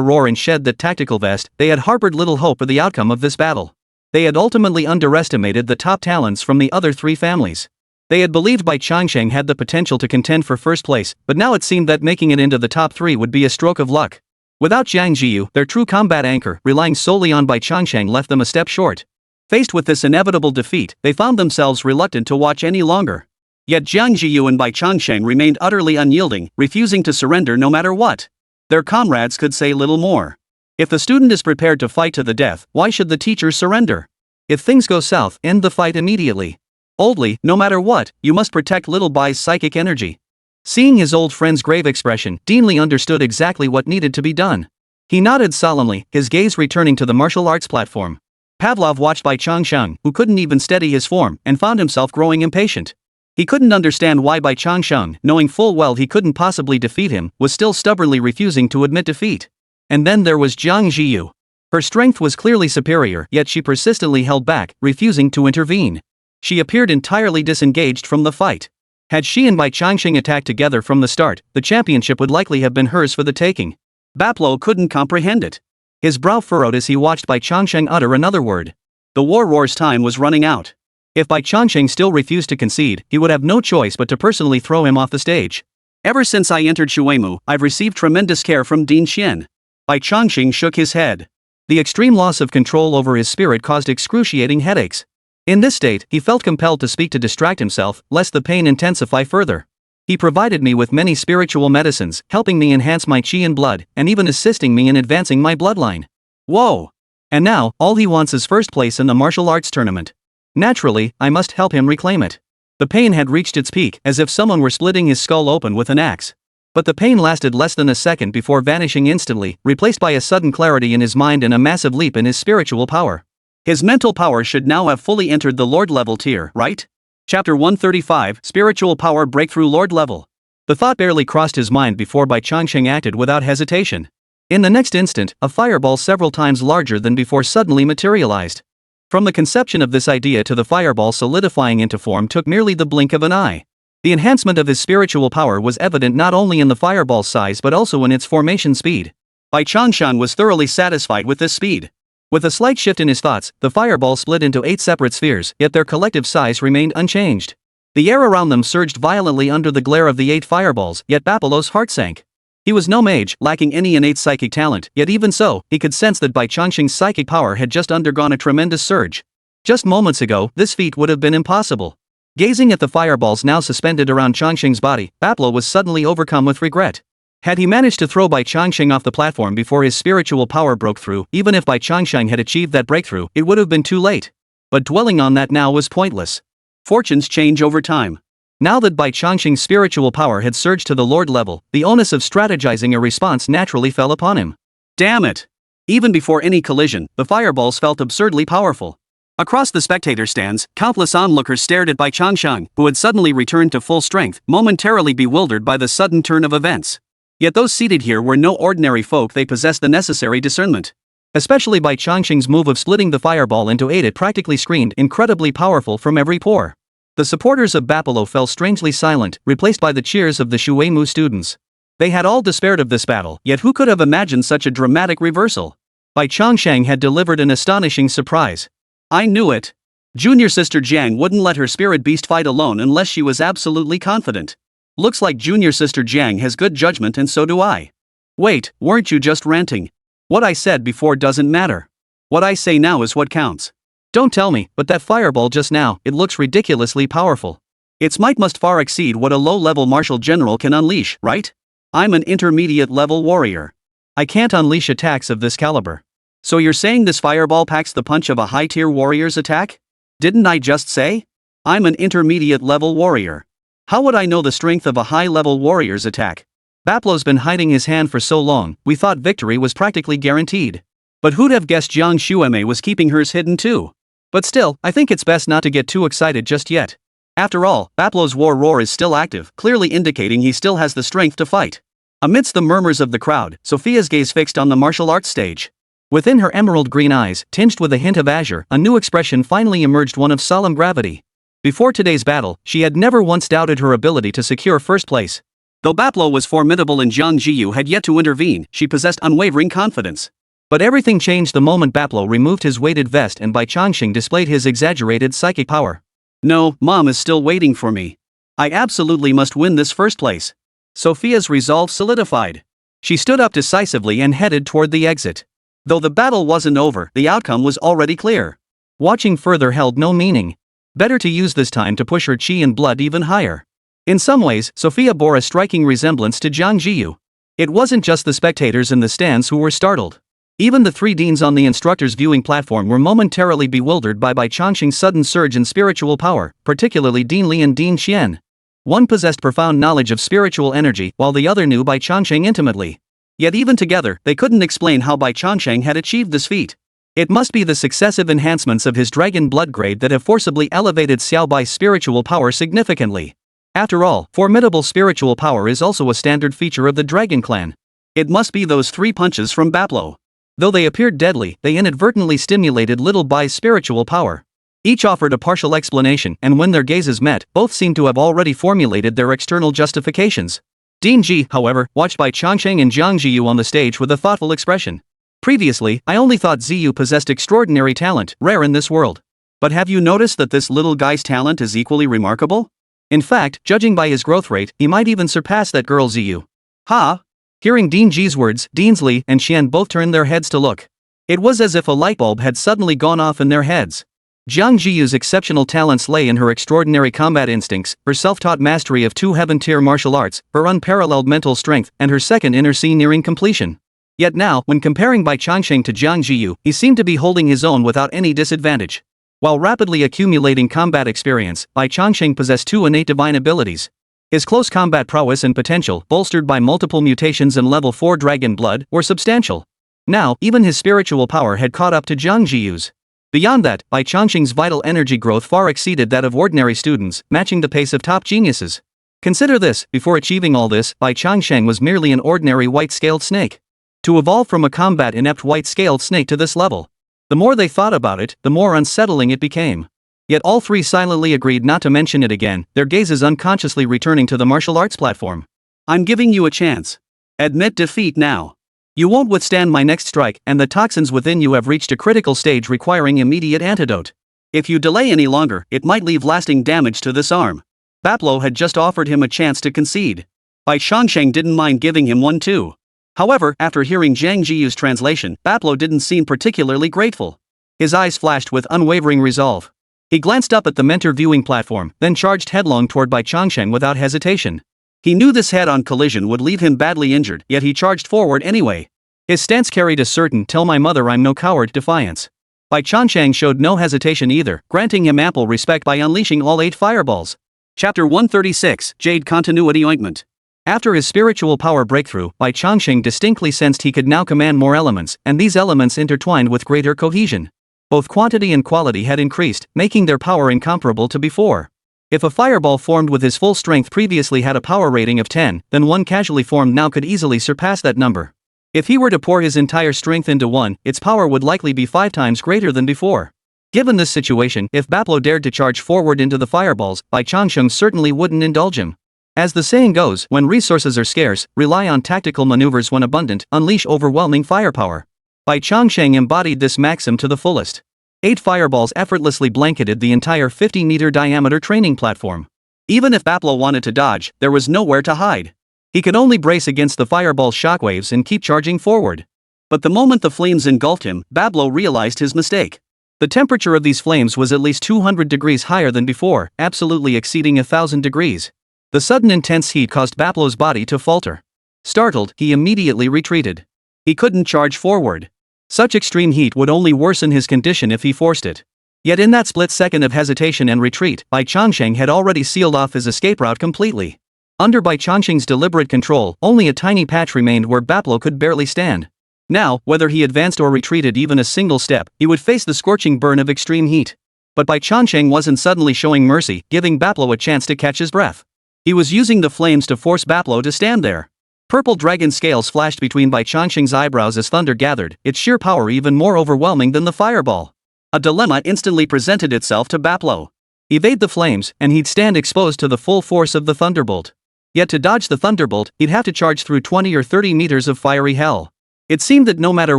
Roar and shed that tactical vest, they had harbored little hope for the outcome of this battle. They had ultimately underestimated the top talents from the other 3 families. They had believed Bai Changsheng had the potential to contend for first place, but now it seemed that making it into the top 3 would be a stroke of luck. Without Jiang Zhiyu, their true combat anchor, relying solely on Bai Changsheng left them a step short. Faced with this inevitable defeat, they found themselves reluctant to watch any longer. Yet Jiang Zhiyu and Bai Changsheng remained utterly unyielding, refusing to surrender no matter what. Their comrades could say little more. If the student is prepared to fight to the death, why should the teacher surrender? If things go south, end the fight immediately. Oldly, no matter what, you must protect little Bai's psychic energy. Seeing his old friend's grave expression, Dean Li understood exactly what needed to be done. He nodded solemnly, his gaze returning to the martial arts platform. Pavlov watched Bai Changsheng, who couldn't even steady his form, and found himself growing impatient. He couldn't understand why Bai Changsheng, knowing full well he couldn't possibly defeat him, was still stubbornly refusing to admit defeat. And then there was Jiang Zhiyu. Her strength was clearly superior, yet she persistently held back, refusing to intervene. She appeared entirely disengaged from the fight. Had she and Bai Changsheng attacked together from the start, the championship would likely have been hers for the taking. Baplo couldn't comprehend it. His brow furrowed as he watched Bai Changsheng utter another word. The war roar's time was running out. If Bai Changsheng still refused to concede, he would have no choice but to personally throw him off the stage. Ever since I entered Shuemu, I've received tremendous care from Din Xian. Bai Changsheng shook his head. The extreme loss of control over his spirit caused excruciating headaches. In this state, he felt compelled to speak to distract himself, lest the pain intensify further. He provided me with many spiritual medicines, helping me enhance my chi and blood, and even assisting me in advancing my bloodline. Whoa! And now, all he wants is first place in the martial arts tournament. Naturally, I must help him reclaim it. The pain had reached its peak, as if someone were splitting his skull open with an axe. But the pain lasted less than a second before vanishing instantly, replaced by a sudden clarity in his mind and a massive leap in his spiritual power. His mental power should now have fully entered the Lord level tier, right? Chapter 135, Spiritual Power Breakthrough Lord Level. The thought barely crossed his mind before Bai Changsheng acted without hesitation. In the next instant, a fireball several times larger than before suddenly materialized. From the conception of this idea to the fireball solidifying into form took merely the blink of an eye. The enhancement of his spiritual power was evident not only in the fireball's size but also in its formation speed. Bai Changsheng was thoroughly satisfied with this speed. With a slight shift in his thoughts, the fireball split into 8 separate spheres, yet their collective size remained unchanged. The air around them surged violently under the glare of the 8 fireballs, yet Bapalo's heart sank. He was no mage, lacking any innate psychic talent, yet even so, he could sense that Bai Changsheng's psychic power had just undergone a tremendous surge. Just moments ago, this feat would have been impossible. Gazing at the fireballs now suspended around Changsheng's body, Baplo was suddenly overcome with regret. Had he managed to throw Bai Changsheng off the platform before his spiritual power broke through, even if Bai Changsheng had achieved that breakthrough, it would have been too late. But dwelling on that now was pointless. Fortunes change over time. Now that Bai Changsheng's spiritual power had surged to the Lord level, the onus of strategizing a response naturally fell upon him. Damn it! Even before any collision, the fireballs felt absurdly powerful. Across the spectator stands, countless onlookers stared at Bai Changsheng, who had suddenly returned to full strength, momentarily bewildered by the sudden turn of events. Yet those seated here were no ordinary folk, they possessed the necessary discernment. Especially Bai Changsheng's move of splitting the fireball into 8, it practically screamed incredibly powerful from every pore. The supporters of Bapalo fell strangely silent, replaced by the cheers of the Shuemu students. They had all despaired of this battle, yet who could have imagined such a dramatic reversal? Bai Changsheng had delivered an astonishing surprise. I knew it. Junior sister Jiang wouldn't let her spirit beast fight alone unless she was absolutely confident. Looks like junior sister Jiang has good judgment, and so do I. Wait, weren't you just ranting? What I said before doesn't matter. What I say now is what counts. Don't tell me, but that fireball just now, it looks ridiculously powerful. Its might must far exceed what a low-level martial general can unleash, right? I'm an intermediate-level warrior. I can't unleash attacks of this caliber. So you're saying this fireball packs the punch of a high-tier warrior's attack? Didn't I just say? I'm an intermediate-level warrior. How would I know the strength of a high-level warrior's attack? Baplo's been hiding his hand for so long, we thought victory was practically guaranteed. But who'd have guessed Jiang Zhiyu was keeping hers hidden too? But still, I think it's best not to get too excited just yet. After all, Baplo's war roar is still active, clearly indicating he still has the strength to fight. Amidst the murmurs of the crowd, Sophia's gaze fixed on the martial arts stage. Within her emerald green eyes, tinged with a hint of azure, a new expression finally emerged, one of solemn gravity. Before today's battle, she had never once doubted her ability to secure first place. Though Baplo was formidable and Jiang Zhiyu had yet to intervene, she possessed unwavering confidence. But everything changed the moment Baplo removed his weighted vest and Bai Changsheng displayed his exaggerated psychic power. No, Mom is still waiting for me. I absolutely must win this first place. Sophia's resolve solidified. She stood up decisively and headed toward the exit. Though the battle wasn't over, the outcome was already clear. Watching further held no meaning. Better to use this time to push her chi and blood even higher. In some ways, Sophia bore a striking resemblance to Jiang Zhiyu. It wasn't just the spectators in the stands who were startled. Even the 3 deans on the instructor's viewing platform were momentarily bewildered by Bai Changsheng's sudden surge in spiritual power, particularly Dean Li and Dean Xian. One possessed profound knowledge of spiritual energy, while the other knew Bai Changsheng intimately. Yet even together, they couldn't explain how Bai Changsheng had achieved this feat. It must be the successive enhancements of his dragon blood grade that have forcibly elevated Xiao Bai's spiritual power significantly. After all, formidable spiritual power is also a standard feature of the Dragon Clan. It must be those 3 punches from Baplo. Though they appeared deadly, they inadvertently stimulated little Bai's spiritual power. Each offered a partial explanation, and when their gazes met, both seemed to have already formulated their external justifications. Dean Ji, however, watched Bai Changsheng and Jiang Zhiyu on the stage with a thoughtful expression. Previously, I only thought Zhiyu possessed extraordinary talent, rare in this world. But have you noticed that this little guy's talent is equally remarkable? In fact, judging by his growth rate, he might even surpass that girl Zhiyu. Ha! Hearing Dean Ji's words, Deans Li and Xian both turned their heads to look. It was as if a lightbulb had suddenly gone off in their heads. Jiang Zhiyu's exceptional talents lay in her extraordinary combat instincts, her self-taught mastery of 2 heaven-tier martial arts, her unparalleled mental strength, and her second inner sea nearing completion. Yet now, when comparing Bai Changsheng to Jiang Zhiyu, he seemed to be holding his own without any disadvantage. While rapidly accumulating combat experience, Bai Changsheng possessed 2 innate divine abilities. His close combat prowess and potential, bolstered by multiple mutations and level 4 dragon blood, were substantial. Now, even his spiritual power had caught up to Jiang Zhiyu's. Beyond that, Bai Changsheng's vital energy growth far exceeded that of ordinary students, matching the pace of top geniuses. Consider this, before achieving all this, Bai Changsheng was merely an ordinary white-scaled snake. To evolve from a combat-inept white-scaled snake to this level. The more they thought about it, the more unsettling it became. Yet all 3 silently agreed not to mention it again, their gazes unconsciously returning to the martial arts platform. I'm giving you a chance. Admit defeat now. You won't withstand my next strike, and the toxins within you have reached a critical stage requiring immediate antidote. If you delay any longer, it might leave lasting damage to this arm. Baplo had just offered him a chance to concede. Bai Changsheng didn't mind giving him one too. However, after hearing Jiang Zhiyu's translation, Baplo didn't seem particularly grateful. His eyes flashed with unwavering resolve. He glanced up at the mentor viewing platform, then charged headlong toward Bai Changsheng without hesitation. He knew this head-on collision would leave him badly injured, yet he charged forward anyway. His stance carried a certain "tell my mother I'm no coward" defiance. Bai Changsheng showed no hesitation either, granting him ample respect by unleashing all 8 fireballs. Chapter 136, Jade Continuity Ointment. After his spiritual power breakthrough, Bai Changsheng distinctly sensed he could now command more elements, and these elements intertwined with greater cohesion. Both quantity and quality had increased, making their power incomparable to before. If a fireball formed with his full strength previously had a power rating of 10, then one casually formed now could easily surpass that number. If he were to pour his entire strength into one, its power would likely be 5 times greater than before. Given this situation, if Baplo dared to charge forward into the fireballs, Bai Changsheng certainly wouldn't indulge him. As the saying goes, when resources are scarce, rely on tactical maneuvers; when abundant, unleash overwhelming firepower. Bai Changsheng embodied this maxim to the fullest. 8 fireballs effortlessly blanketed the entire 50-meter diameter training platform. Even if Baplo wanted to dodge, there was nowhere to hide. He could only brace against the fireball's shockwaves and keep charging forward. But the moment the flames engulfed him, Baplo realized his mistake. The temperature of these flames was at least 200 degrees higher than before, absolutely exceeding 1,000 degrees. The sudden intense heat caused Baplo's body to falter. Startled, he immediately retreated. He couldn't charge forward. Such extreme heat would only worsen his condition if he forced it. Yet in that split second of hesitation and retreat, Bai Changsheng had already sealed off his escape route completely. Under Bai Changsheng's deliberate control, only a tiny patch remained where Baplo could barely stand. Now, whether he advanced or retreated even a single step, he would face the scorching burn of extreme heat. But Bai Changsheng wasn't suddenly showing mercy, giving Baplo a chance to catch his breath. He was using the flames to force Baplo to stand there. Purple dragon scales flashed between Bai Changsheng's eyebrows as thunder gathered, its sheer power even more overwhelming than the fireball. A dilemma instantly presented itself to Baplo. Evade the flames, and he'd stand exposed to the full force of the thunderbolt. Yet to dodge the thunderbolt, he'd have to charge through 20 or 30 meters of fiery hell. It seemed that no matter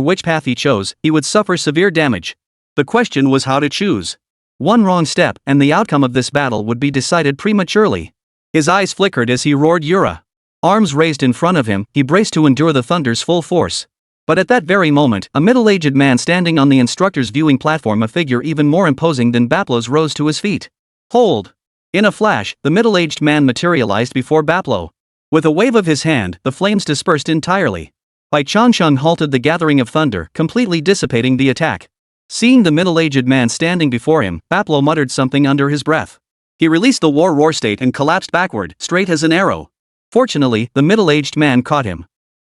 which path he chose, he would suffer severe damage. The question was how to choose. One wrong step, and the outcome of this battle would be decided prematurely. His eyes flickered as he roared Yura. Arms raised in front of him, he braced to endure the thunder's full force. But at that very moment, a middle-aged man standing on the instructor's viewing platform, a figure even more imposing than Baplo's, rose to his feet. Hold! In a flash, the middle-aged man materialized before Baplo. With a wave of his hand, the flames dispersed entirely. Bai Changsheng halted the gathering of thunder, completely dissipating the attack. Seeing the middle-aged man standing before him, Baplo muttered something under his breath. He released the war roar state and collapsed backward, straight as an arrow. Fortunately, the middle-aged man caught him.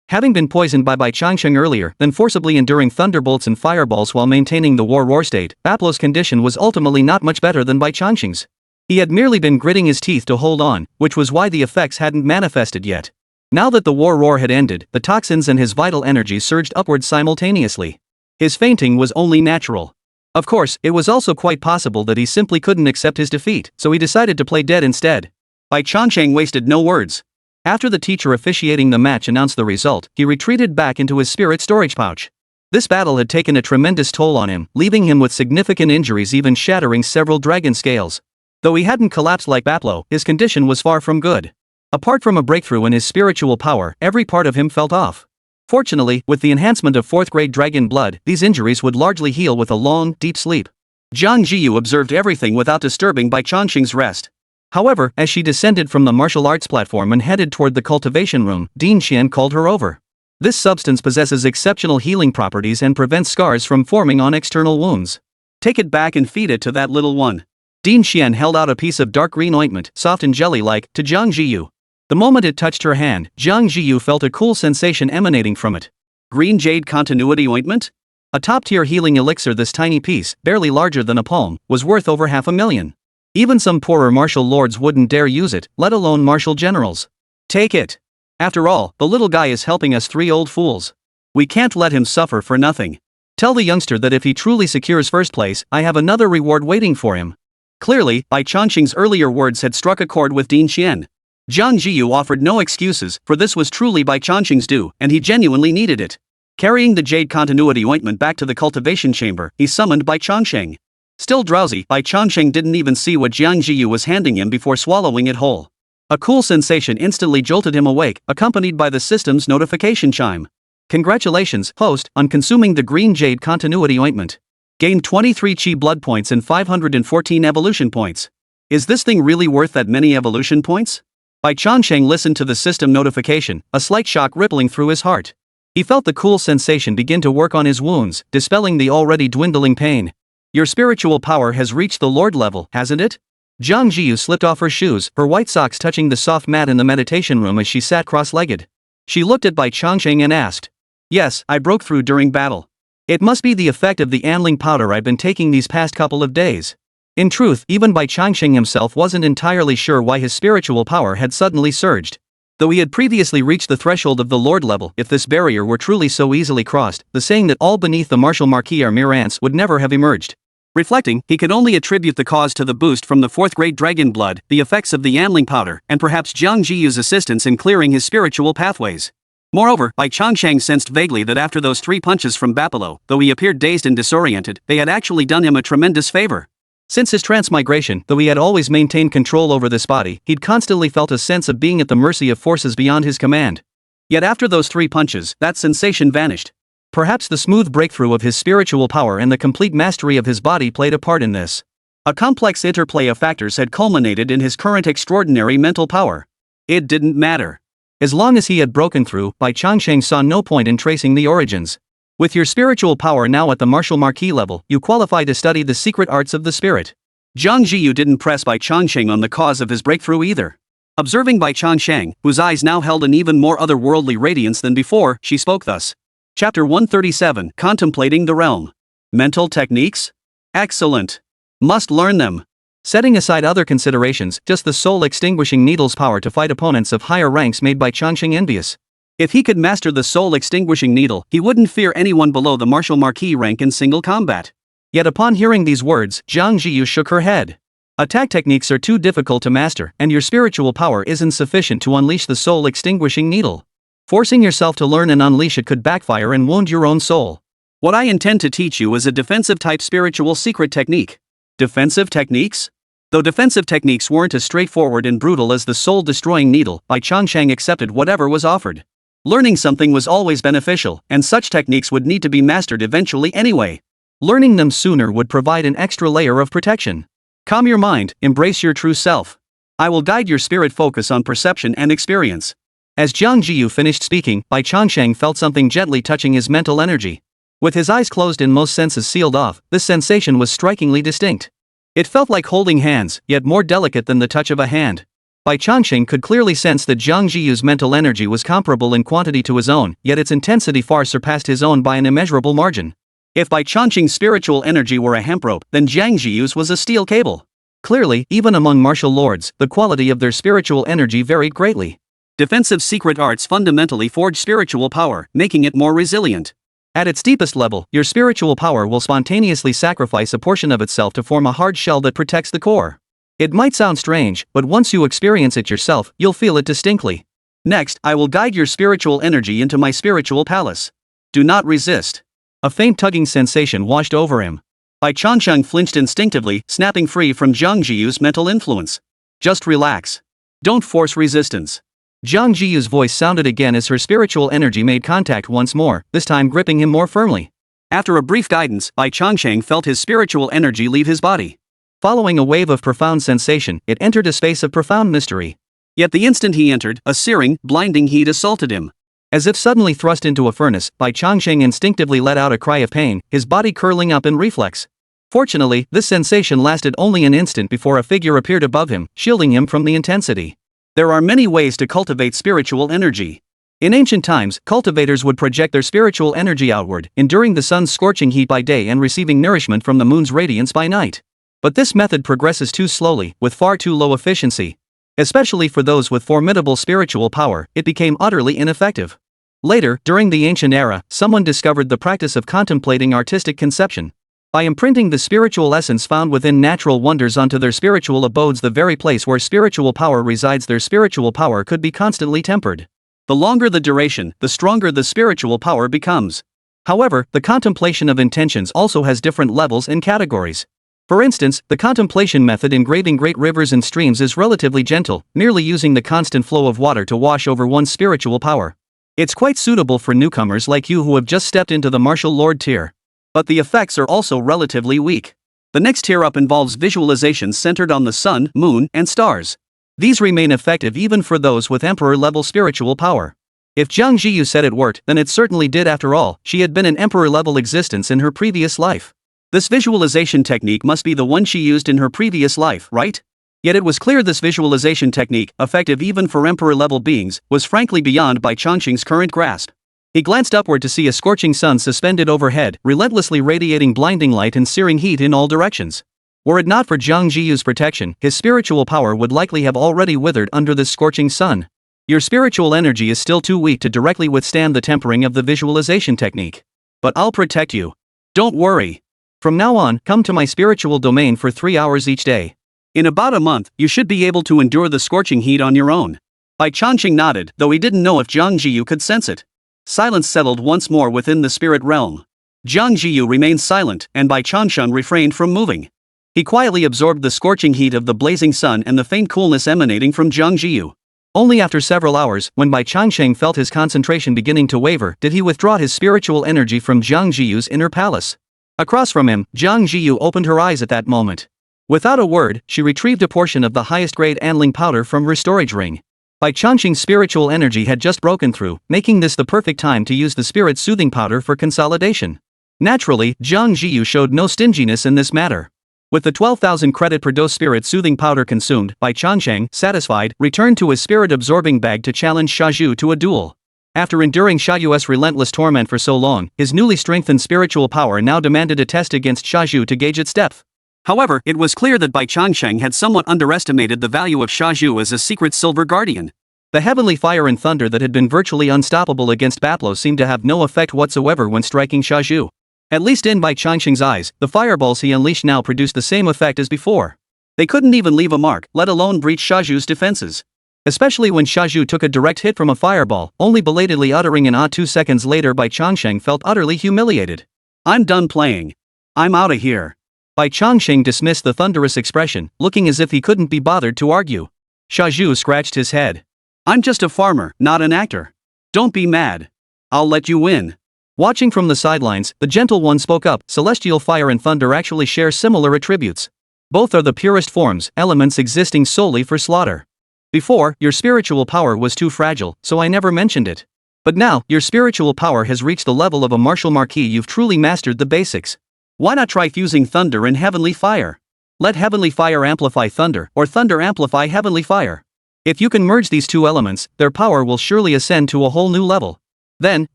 Having been poisoned by Bai Changsheng earlier, then forcibly enduring thunderbolts and fireballs while maintaining the war state, Baplo's condition was ultimately not much better than Bai Changsheng's. He had merely been gritting his teeth to hold on, which was why the effects hadn't manifested yet. Now that the war roar had ended, the toxins and his vital energy surged upwards simultaneously. His fainting was only natural. Of course, it was also quite possible that he simply couldn't accept his defeat, so he decided to play dead instead. Bai Changsheng wasted no words. After the teacher officiating the match announced the result, he retreated back into his spirit storage pouch. This battle had taken a tremendous toll on him, leaving him with significant injuries, even shattering several dragon scales. Though he hadn't collapsed like Baplo, his condition was far from good. Apart from a breakthrough in his spiritual power, every part of him felt off. Fortunately, with the enhancement of 4th grade dragon blood, these injuries would largely heal with a long, deep sleep. Jiang Zhiyu observed everything without disturbing Bai Changsheng's rest. However, as she descended from the martial arts platform and headed toward the cultivation room, Din Xian called her over. This substance possesses exceptional healing properties and prevents scars from forming on external wounds. Take it back and feed it to that little one. Din Xian held out a piece of dark green ointment, soft and jelly-like, to Jiang Zhiyu. The moment it touched her hand, Jiang Zhiyu felt a cool sensation emanating from it. Green jade continuity ointment? A top-tier healing elixir. This tiny piece, barely larger than a palm, was worth over $500,000. Even some poorer martial lords wouldn't dare use it, let alone martial generals. Take it. After all, the little guy is helping us 3 old fools. We can't let him suffer for nothing. Tell the youngster that if he truly secures first place, I have another reward waiting for him. Clearly, Bai Changsheng's earlier words had struck a chord with Din Xian. Jiang Zhiyu offered no excuses, for this was truly Bai Changsheng's due, and he genuinely needed it. Carrying the jade continuity ointment back to the cultivation chamber, he summoned Bai Changsheng. Still drowsy, Bai Changsheng didn't even see what Jiang Zhiyu was handing him before swallowing it whole. A cool sensation instantly jolted him awake, accompanied by the system's notification chime. Congratulations, host, on consuming the green jade continuity ointment. Gained 23 chi blood points and 514 evolution points. Is this thing really worth that many evolution points? Bai Changsheng listened to the system notification, a slight shock rippling through his heart. He felt the cool sensation begin to work on his wounds, dispelling the already dwindling pain. Your spiritual power has reached the Lord level, hasn't it? Jiang Zhiyu slipped off her shoes, her white socks touching the soft mat in the meditation room as she sat cross-legged. She looked at Bai Changsheng and asked, "Yes, I broke through during battle. It must be the effect of the anling powder I've been taking these past couple of days." In truth, even Bai Changsheng himself wasn't entirely sure why his spiritual power had suddenly surged. Though he had previously reached the threshold of the Lord level, if this barrier were truly so easily crossed, the saying that all beneath the martial marquis are mere ants would never have emerged. Reflecting, he could only attribute the cause to the boost from the 4th grade dragon blood, the effects of the anling powder, and perhaps Jiang Zhiyu's assistance in clearing his spiritual pathways. Moreover, Bai Changsheng sensed vaguely that after those 3 punches from Baplo, though he appeared dazed and disoriented, they had actually done him a tremendous favor. Since his transmigration, though he had always maintained control over this body, he'd constantly felt a sense of being at the mercy of forces beyond his command. Yet after those 3 punches, that sensation vanished. Perhaps the smooth breakthrough of his spiritual power and the complete mastery of his body played a part in this. A complex interplay of factors had culminated in his current extraordinary mental power. It didn't matter. As long as he had broken through, Bai Changsheng saw no point in tracing the origins. With your spiritual power now at the martial marquis level, you qualify to study the secret arts of the spirit. Jiang Zhiyu didn't press Bai Changsheng on the cause of his breakthrough either. Observing Bai Changsheng, whose eyes now held an even more otherworldly radiance than before, she spoke thus. Chapter 137, Contemplating the Realm. Mental techniques? Excellent. Must learn them. Setting aside other considerations, just the soul-extinguishing needle's power to fight opponents of higher ranks made Bai Changsheng envious. If he could master the soul-extinguishing needle, he wouldn't fear anyone below the martial marquis rank in single combat. Yet upon hearing these words, Jiang Zhiyu shook her head. Attack techniques are too difficult to master, and your spiritual power isn't sufficient to unleash the soul-extinguishing needle. Forcing yourself to learn and unleash it could backfire and wound your own soul. What I intend to teach you is a defensive-type spiritual secret technique. Defensive techniques? Though defensive techniques weren't as straightforward and brutal as the soul-destroying needle, Bai Changsheng accepted whatever was offered. Learning something was always beneficial, and such techniques would need to be mastered eventually anyway. Learning them sooner would provide an extra layer of protection. Calm your mind, embrace your true self. I will guide your spirit focus on perception and experience. As Jiang Zhiyu finished speaking, Bai Changsheng felt something gently touching his mental energy. With his eyes closed and most senses sealed off, this sensation was strikingly distinct. It felt like holding hands, yet more delicate than the touch of a hand. Bai Changsheng could clearly sense that Jiang Zhiyu's mental energy was comparable in quantity to his own, yet its intensity far surpassed his own by an immeasurable margin. If Bai Changsheng's spiritual energy were a hemp rope, then Jiang Zhiyu's was a steel cable. Clearly, even among martial lords, the quality of their spiritual energy varied greatly. Defensive secret arts fundamentally forge spiritual power, making it more resilient. At its deepest level, your spiritual power will spontaneously sacrifice a portion of itself to form a hard shell that protects the core. It might sound strange, but once you experience it yourself, you'll feel it distinctly. Next, I will guide your spiritual energy into my spiritual palace. Do not resist. A faint tugging sensation washed over him. Bai Changsheng flinched instinctively, snapping free from Jiang Zhiyu's mental influence. Just relax. Don't force resistance. Jiang Zhiyu's voice sounded again as her spiritual energy made contact once more, this time gripping him more firmly. After a brief guidance, Bai Changsheng felt his spiritual energy leave his body. Following a wave of profound sensation, it entered a space of profound mystery. Yet the instant he entered, a searing, blinding heat assaulted him. As if suddenly thrust into a furnace, Bai Changsheng instinctively let out a cry of pain, his body curling up in reflex. Fortunately, this sensation lasted only an instant before a figure appeared above him, shielding him from the intensity. There are many ways to cultivate spiritual energy. In ancient times, cultivators would project their spiritual energy outward, enduring the sun's scorching heat by day and receiving nourishment from the moon's radiance by night. But this method progresses too slowly, with far too low efficiency. Especially for those with formidable spiritual power, it became utterly ineffective. Later, during the ancient era, someone discovered the practice of contemplating artistic conception. By imprinting the spiritual essence found within natural wonders onto their spiritual abodes, the very place where spiritual power resides, their spiritual power could be constantly tempered. The longer the duration, the stronger the spiritual power becomes. However, the contemplation of intentions also has different levels and categories. For instance, the contemplation method engraving great rivers and streams is relatively gentle, merely using the constant flow of water to wash over one's spiritual power. It's quite suitable for newcomers like you who have just stepped into the martial lord tier. But the effects are also relatively weak. The next tier up involves visualizations centered on the sun, moon, and stars. These remain effective even for those with emperor-level spiritual power. If Jiang Zhiyu said it worked, then it certainly did. After all, she had been an emperor-level existence in her previous life. This visualization technique must be the one she used in her previous life, right? Yet it was clear this visualization technique, effective even for emperor-level beings, was frankly beyond Bai Changsheng's current grasp. He glanced upward to see a scorching sun suspended overhead, relentlessly radiating blinding light and searing heat in all directions. Were it not for Jiang Zhiyu's protection, his spiritual power would likely have already withered under this scorching sun. Your spiritual energy is still too weak to directly withstand the tempering of the visualization technique. But I'll protect you. Don't worry. From now on, come to my spiritual domain for 3 hours each day. In about a month, you should be able to endure the scorching heat on your own. Bai Changsheng nodded, though he didn't know if Jiang Zhiyu could sense it. Silence settled once more within the spirit realm. Jiang Zhiyu remained silent, and Bai Changsheng refrained from moving. He quietly absorbed the scorching heat of the blazing sun and the faint coolness emanating from Jiang Zhiyu. Only after several hours, when Bai Changsheng felt his concentration beginning to waver, did he withdraw his spiritual energy from Jiang Zhiyu's inner palace. Across from him, Jiang Zhiyu opened her eyes at that moment. Without a word, she retrieved a portion of the highest-grade anling powder from her storage ring. Bai Changsheng's spiritual energy had just broken through, making this the perfect time to use the spirit-soothing powder for consolidation. Naturally, Jiang Zhiyu showed no stinginess in this matter. With the 12,000 credit per dose spirit-soothing powder consumed, Bai Changsheng, satisfied, returned to his spirit-absorbing bag to challenge Xiaoyu to a duel. After enduring Xiaoyu's relentless torment for so long, his newly strengthened spiritual power now demanded a test against Xiaoyu to gauge its depth. However, it was clear that Bai Changsheng had somewhat underestimated the value of Xiaoyu as a secret silver guardian. The heavenly fire and thunder that had been virtually unstoppable against Baplo seemed to have no effect whatsoever when striking Xiaoyu. At least in Bai Changsheng's eyes, the fireballs he unleashed now produced the same effect as before. They couldn't even leave a mark, let alone breach Xiaoyu's defenses. Especially when Xiaoyu took a direct hit from a fireball, only belatedly uttering an "ah" 2 seconds later. Bai Changsheng felt utterly humiliated. I'm done playing. I'm outta here. Bai Changsheng dismissed the thunderous expression, looking as if he couldn't be bothered to argue. Xiaoyu scratched his head. I'm just a farmer, not an actor. Don't be mad. I'll let you win. Watching from the sidelines, the gentle one spoke up. Celestial fire and thunder actually share similar attributes. Both are the purest forms, elements existing solely for slaughter. Before, your spiritual power was too fragile, so I never mentioned it. But now, your spiritual power has reached the level of a martial marquis. You've truly mastered the basics. Why not try fusing thunder and heavenly fire? Let heavenly fire amplify thunder, or thunder amplify heavenly fire. If you can merge these two elements, their power will surely ascend to a whole new level. Then,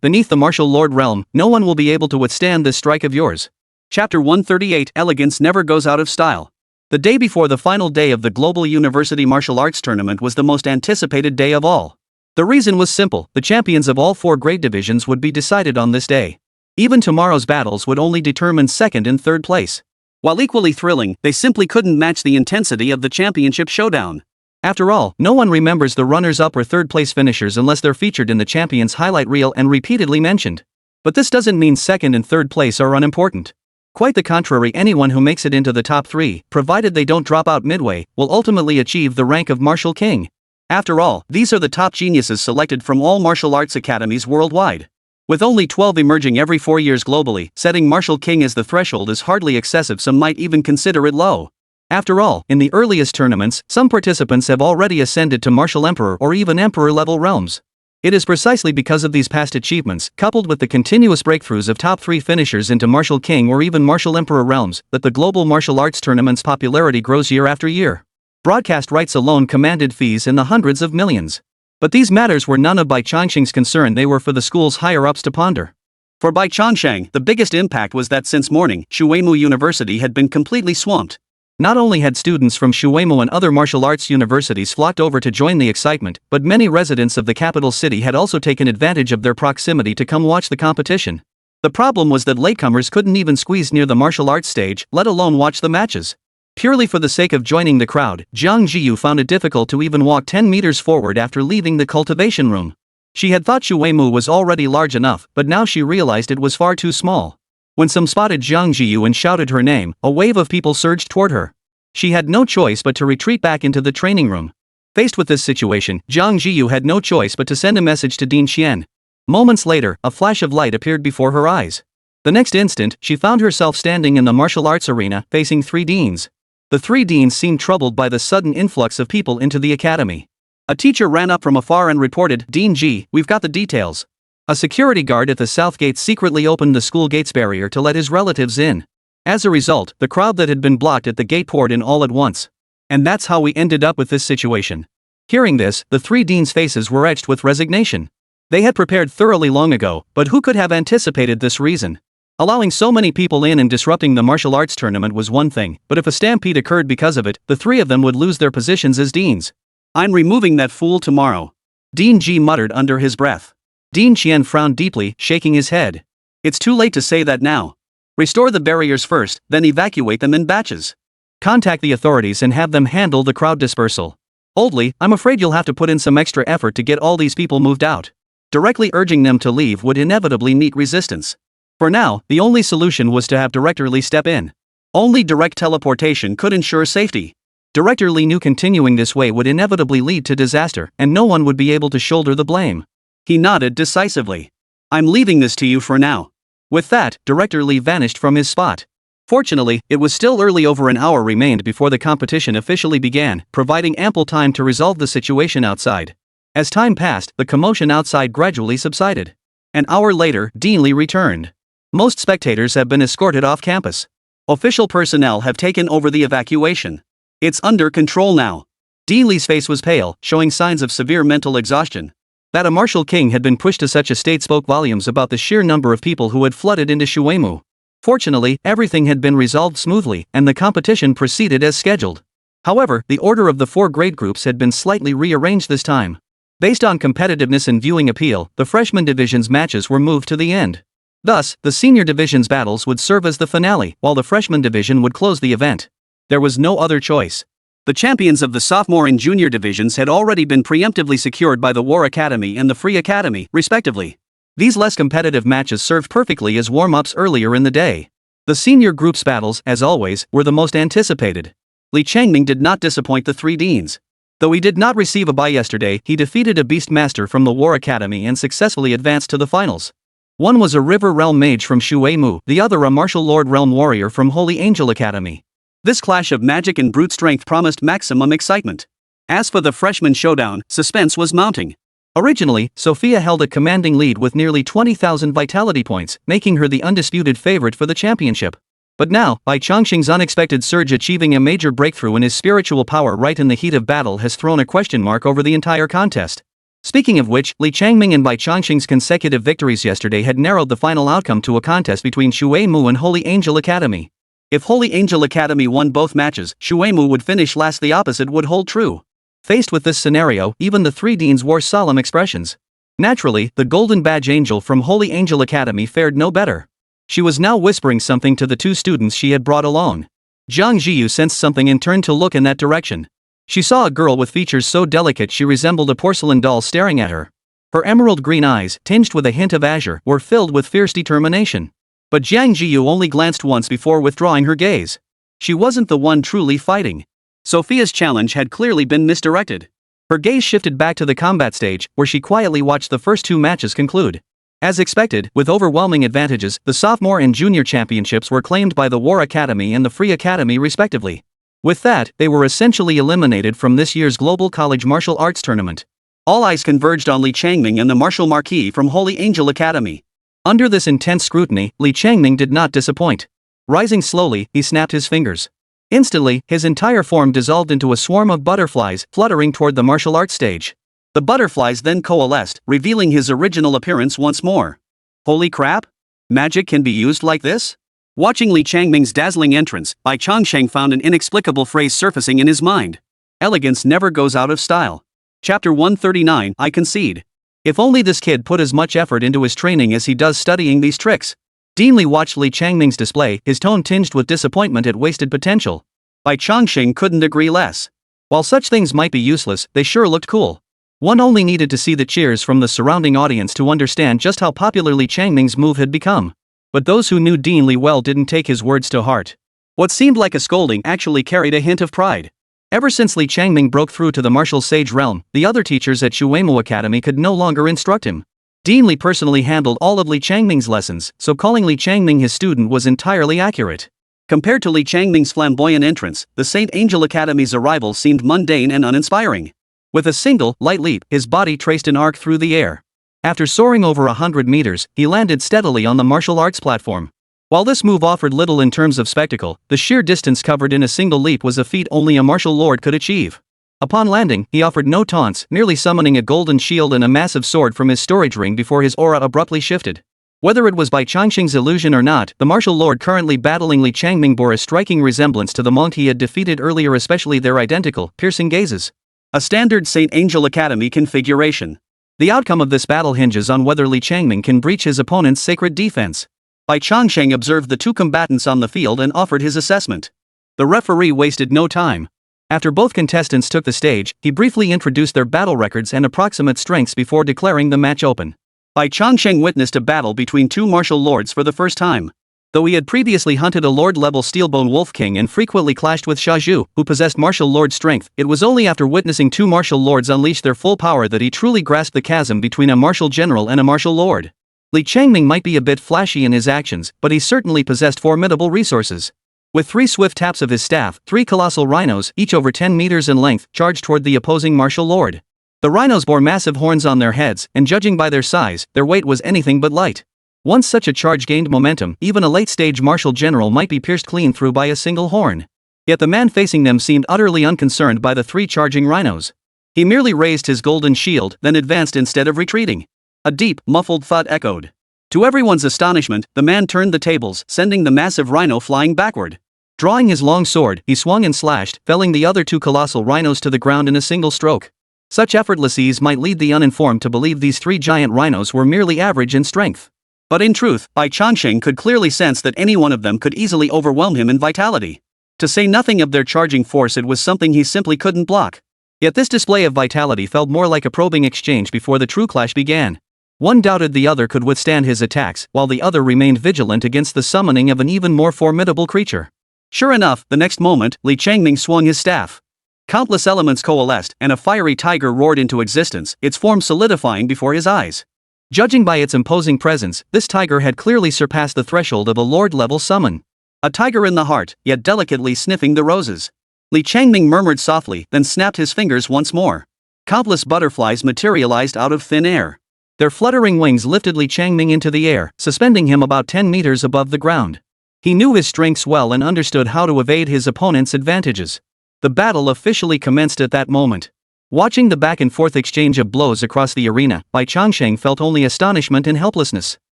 beneath the martial lord realm, no one will be able to withstand this strike of yours. Chapter 138 Elegance Never Goes Out of Style. The day before the final day of the Global University Martial Arts Tournament was the most anticipated day of all. The reason was simple: the champions of all 4 grade divisions would be decided on this day. Even tomorrow's battles would only determine second and third place. While equally thrilling, they simply couldn't match the intensity of the championship showdown. After all, no one remembers the runners-up or third-place finishers unless they're featured in the champion's highlight reel and repeatedly mentioned. But this doesn't mean second and third place are unimportant. Quite the contrary, anyone who makes it into the top 3, provided they don't drop out midway, will ultimately achieve the rank of Martial King. After all, these are the top geniuses selected from all martial arts academies worldwide. With only 12 emerging every 4 years globally, setting Martial King as the threshold is hardly excessive. Some might even consider it low. After all, in the earliest tournaments, some participants have already ascended to Martial Emperor or even Emperor-level realms. It is precisely because of these past achievements, coupled with the continuous breakthroughs of top 3 finishers into Martial King or even Martial Emperor realms, that the global martial arts tournament's popularity grows year after year. Broadcast rights alone commanded fees in the hundreds of millions. But these matters were none of Bai Changsheng's concern, they were for the school's higher-ups to ponder. For Bai Changsheng, the biggest impact was that since morning, Shuimu University had been completely swamped. Not only had students from Shuimu and other martial arts universities flocked over to join the excitement, but many residents of the capital city had also taken advantage of their proximity to come watch the competition. The problem was that latecomers couldn't even squeeze near the martial arts stage, let alone watch the matches. Purely for the sake of joining the crowd, Jiang Zhiyu found it difficult to even walk 10 meters forward after leaving the cultivation room. She had thought Shuimu was already large enough, but now she realized it was far too small. When some spotted Jiang Zhiyu and shouted her name, a wave of people surged toward her. She had no choice but to retreat back into the training room. Faced with this situation, Jiang Zhiyu had no choice but to send a message to Dean Xian. Moments later, a flash of light appeared before her eyes. The next instant, she found herself standing in the martial arts arena, facing 3 deans. The 3 deans seemed troubled by the sudden influx of people into the academy. A teacher ran up from afar and reported, "Dean Ji, we've got the details." A security guard at the south gate secretly opened the school gate's barrier to let his relatives in. As a result, the crowd that had been blocked at the gate poured in all at once. And that's how we ended up with this situation. Hearing this, the 3 deans' faces were etched with resignation. They had prepared thoroughly long ago, but who could have anticipated this reason? Allowing so many people in and disrupting the martial arts tournament was one thing, but if a stampede occurred because of it, the 3 of them would lose their positions as deans. "I'm removing that fool tomorrow," Dean Ji muttered under his breath. Dean Qian frowned deeply, shaking his head. "It's too late to say that now. Restore the barriers first, then evacuate them in batches. Contact the authorities and have them handle the crowd dispersal. Oldly, I'm afraid you'll have to put in some extra effort to get all these people moved out. Directly urging them to leave would inevitably meet resistance. For now, the only solution was to have Director Li step in. Only direct teleportation could ensure safety. Director Li knew continuing this way would inevitably lead to disaster, and no one would be able to shoulder the blame. He nodded decisively. "I'm leaving this to you for now." With that, Director Li vanished from his spot. Fortunately, it was still early. Over an hour remained before the competition officially began, providing ample time to resolve the situation outside. As time passed, the commotion outside gradually subsided. An hour later, Dean Li returned. Most spectators have been escorted off campus. Official personnel have taken over the evacuation. It's under control now. Dean Li's face was pale, showing signs of severe mental exhaustion. That a martial king had been pushed to such a state spoke volumes about the sheer number of people who had flooded into Shuimu. Fortunately, everything had been resolved smoothly, and the competition proceeded as scheduled. However, the order of the 4 grade groups had been slightly rearranged this time. Based on competitiveness and viewing appeal, the freshman division's matches were moved to the end. Thus, the senior division's battles would serve as the finale, while the freshman division would close the event. There was no other choice. The champions of the sophomore and junior divisions had already been preemptively secured by the War Academy and the Free Academy, respectively. These less competitive matches served perfectly as warm-ups earlier in the day. The senior group's battles, as always, were the most anticipated. Li Changming did not disappoint the 3 deans. Though he did not receive a bye yesterday, he defeated a Beastmaster from the War Academy and successfully advanced to the finals. One was a River Realm Mage from Shuimu, the other a Martial Lord Realm Warrior from Holy Angel Academy. This clash of magic and brute strength promised maximum excitement. As for the freshman showdown, suspense was mounting. Originally, Sophia held a commanding lead with nearly 20,000 vitality points, making her the undisputed favorite for the championship. But now, Bai Changsheng's unexpected surge achieving a major breakthrough in his spiritual power right in the heat of battle has thrown a question mark over the entire contest. Speaking of which, Li Changming and Bai Changsheng's consecutive victories yesterday had narrowed the final outcome to a contest between Shuemu and Holy Angel Academy. If Holy Angel Academy won both matches, Shuemu would finish last. The opposite would hold true. Faced with this scenario, even the three deans wore solemn expressions. Naturally, the Golden Badge Angel from Holy Angel Academy fared no better. She was now whispering something to the two students she had brought along. Jiang Zhiyu sensed something and turned to look in that direction. She saw a girl with features so delicate she resembled a porcelain doll staring at her. Her emerald green eyes, tinged with a hint of azure, were filled with fierce determination. But Jiang Zhiyu only glanced once before withdrawing her gaze. She wasn't the one truly fighting. Sophia's challenge had clearly been misdirected. Her gaze shifted back to the combat stage, where she quietly watched the first two matches conclude. As expected, with overwhelming advantages, the sophomore and junior championships were claimed by the War Academy and the Free Academy respectively. With that, they were essentially eliminated from this year's Global College Martial Arts Tournament. All eyes converged on Li Changming and the martial marquis from Holy Angel Academy. Under this intense scrutiny, Li Changming did not disappoint. Rising slowly, he snapped his fingers. Instantly, his entire form dissolved into a swarm of butterflies fluttering toward the martial arts stage. The butterflies then coalesced, revealing his original appearance once more. Holy crap! Magic can be used like this? Watching Li Changming's dazzling entrance, Bai Changsheng found an inexplicable phrase surfacing in his mind. Elegance never goes out of style. Chapter 139, I concede. If only this kid put as much effort into his training as he does studying these tricks. Dean Li watched Li Changming's display, his tone tinged with disappointment at wasted potential. Bai Changsheng couldn't agree less. While such things might be useless, they sure looked cool. One only needed to see the cheers from the surrounding audience to understand just how popular Li Changming's move had become. But those who knew Dean Li well didn't take his words to heart. What seemed like a scolding actually carried a hint of pride. Ever since Li Changming broke through to the martial sage realm, the other teachers at Shuemu Academy could no longer instruct him. Dean Li personally handled all of Li Changming's lessons, so calling Li Changming his student was entirely accurate. Compared to Li Changming's flamboyant entrance, the Saint Angel Academy's arrival seemed mundane and uninspiring. With a single, light leap, his body traced an arc through the air. After soaring over 100 meters, he landed steadily on the martial arts platform. While this move offered little in terms of spectacle, the sheer distance covered in a single leap was a feat only a martial lord could achieve. Upon landing, he offered no taunts, merely summoning a golden shield and a massive sword from his storage ring before his aura abruptly shifted. Whether it was Bai Changsheng's illusion or not, the martial lord currently battling Li Changming bore a striking resemblance to the monk he had defeated earlier, especially their identical, piercing gazes. A standard Saint Angel Academy configuration. The outcome of this battle hinges on whether Li Changming can breach his opponent's sacred defense. Bai Changsheng observed the two combatants on the field and offered his assessment. The referee wasted no time. After both contestants took the stage, he briefly introduced their battle records and approximate strengths before declaring the match open. Bai Changsheng witnessed a battle between two martial lords for the first time. Though he had previously hunted a lord-level Steelbone Wolf King and frequently clashed with Zhiyu, who possessed martial lord strength, it was only after witnessing two martial lords unleash their full power that he truly grasped the chasm between a martial general and a martial lord. Li Changming might be a bit flashy in his actions, but he certainly possessed formidable resources. With 3 swift taps of his staff, 3 colossal rhinos, each over 10 meters in length, charged toward the opposing martial lord. The rhinos bore massive horns on their heads, and judging by their size, their weight was anything but light. Once such a charge gained momentum, even a late-stage martial general might be pierced clean through by a single horn. Yet the man facing them seemed utterly unconcerned by the 3 charging rhinos. He merely raised his golden shield, then advanced instead of retreating. A deep, muffled thud echoed. To everyone's astonishment, the man turned the tables, sending the massive rhino flying backward. Drawing his long sword, he swung and slashed, felling the other 2 colossal rhinos to the ground in a single stroke. Such effortless ease might lead the uninformed to believe these 3 giant rhinos were merely average in strength. But in truth, Bai Changsheng could clearly sense that any one of them could easily overwhelm him in vitality. To say nothing of their charging force, it was something he simply couldn't block. Yet this display of vitality felt more like a probing exchange before the true clash began. One doubted the other could withstand his attacks, while the other remained vigilant against the summoning of an even more formidable creature. Sure enough, the next moment, Li Changming swung his staff. Countless elements coalesced, and a fiery tiger roared into existence, its form solidifying before his eyes. Judging by its imposing presence, this tiger had clearly surpassed the threshold of a lord-level summon. A tiger in the heart, yet delicately sniffing the roses. Li Changming murmured softly, then snapped his fingers once more. Countless butterflies materialized out of thin air. Their fluttering wings lifted Li Changming into the air, suspending him about 10 meters above the ground. He knew his strengths well and understood how to evade his opponent's advantages. The battle officially commenced at that moment. Watching the back-and-forth exchange of blows across the arena, Bai Changsheng felt only astonishment and helplessness.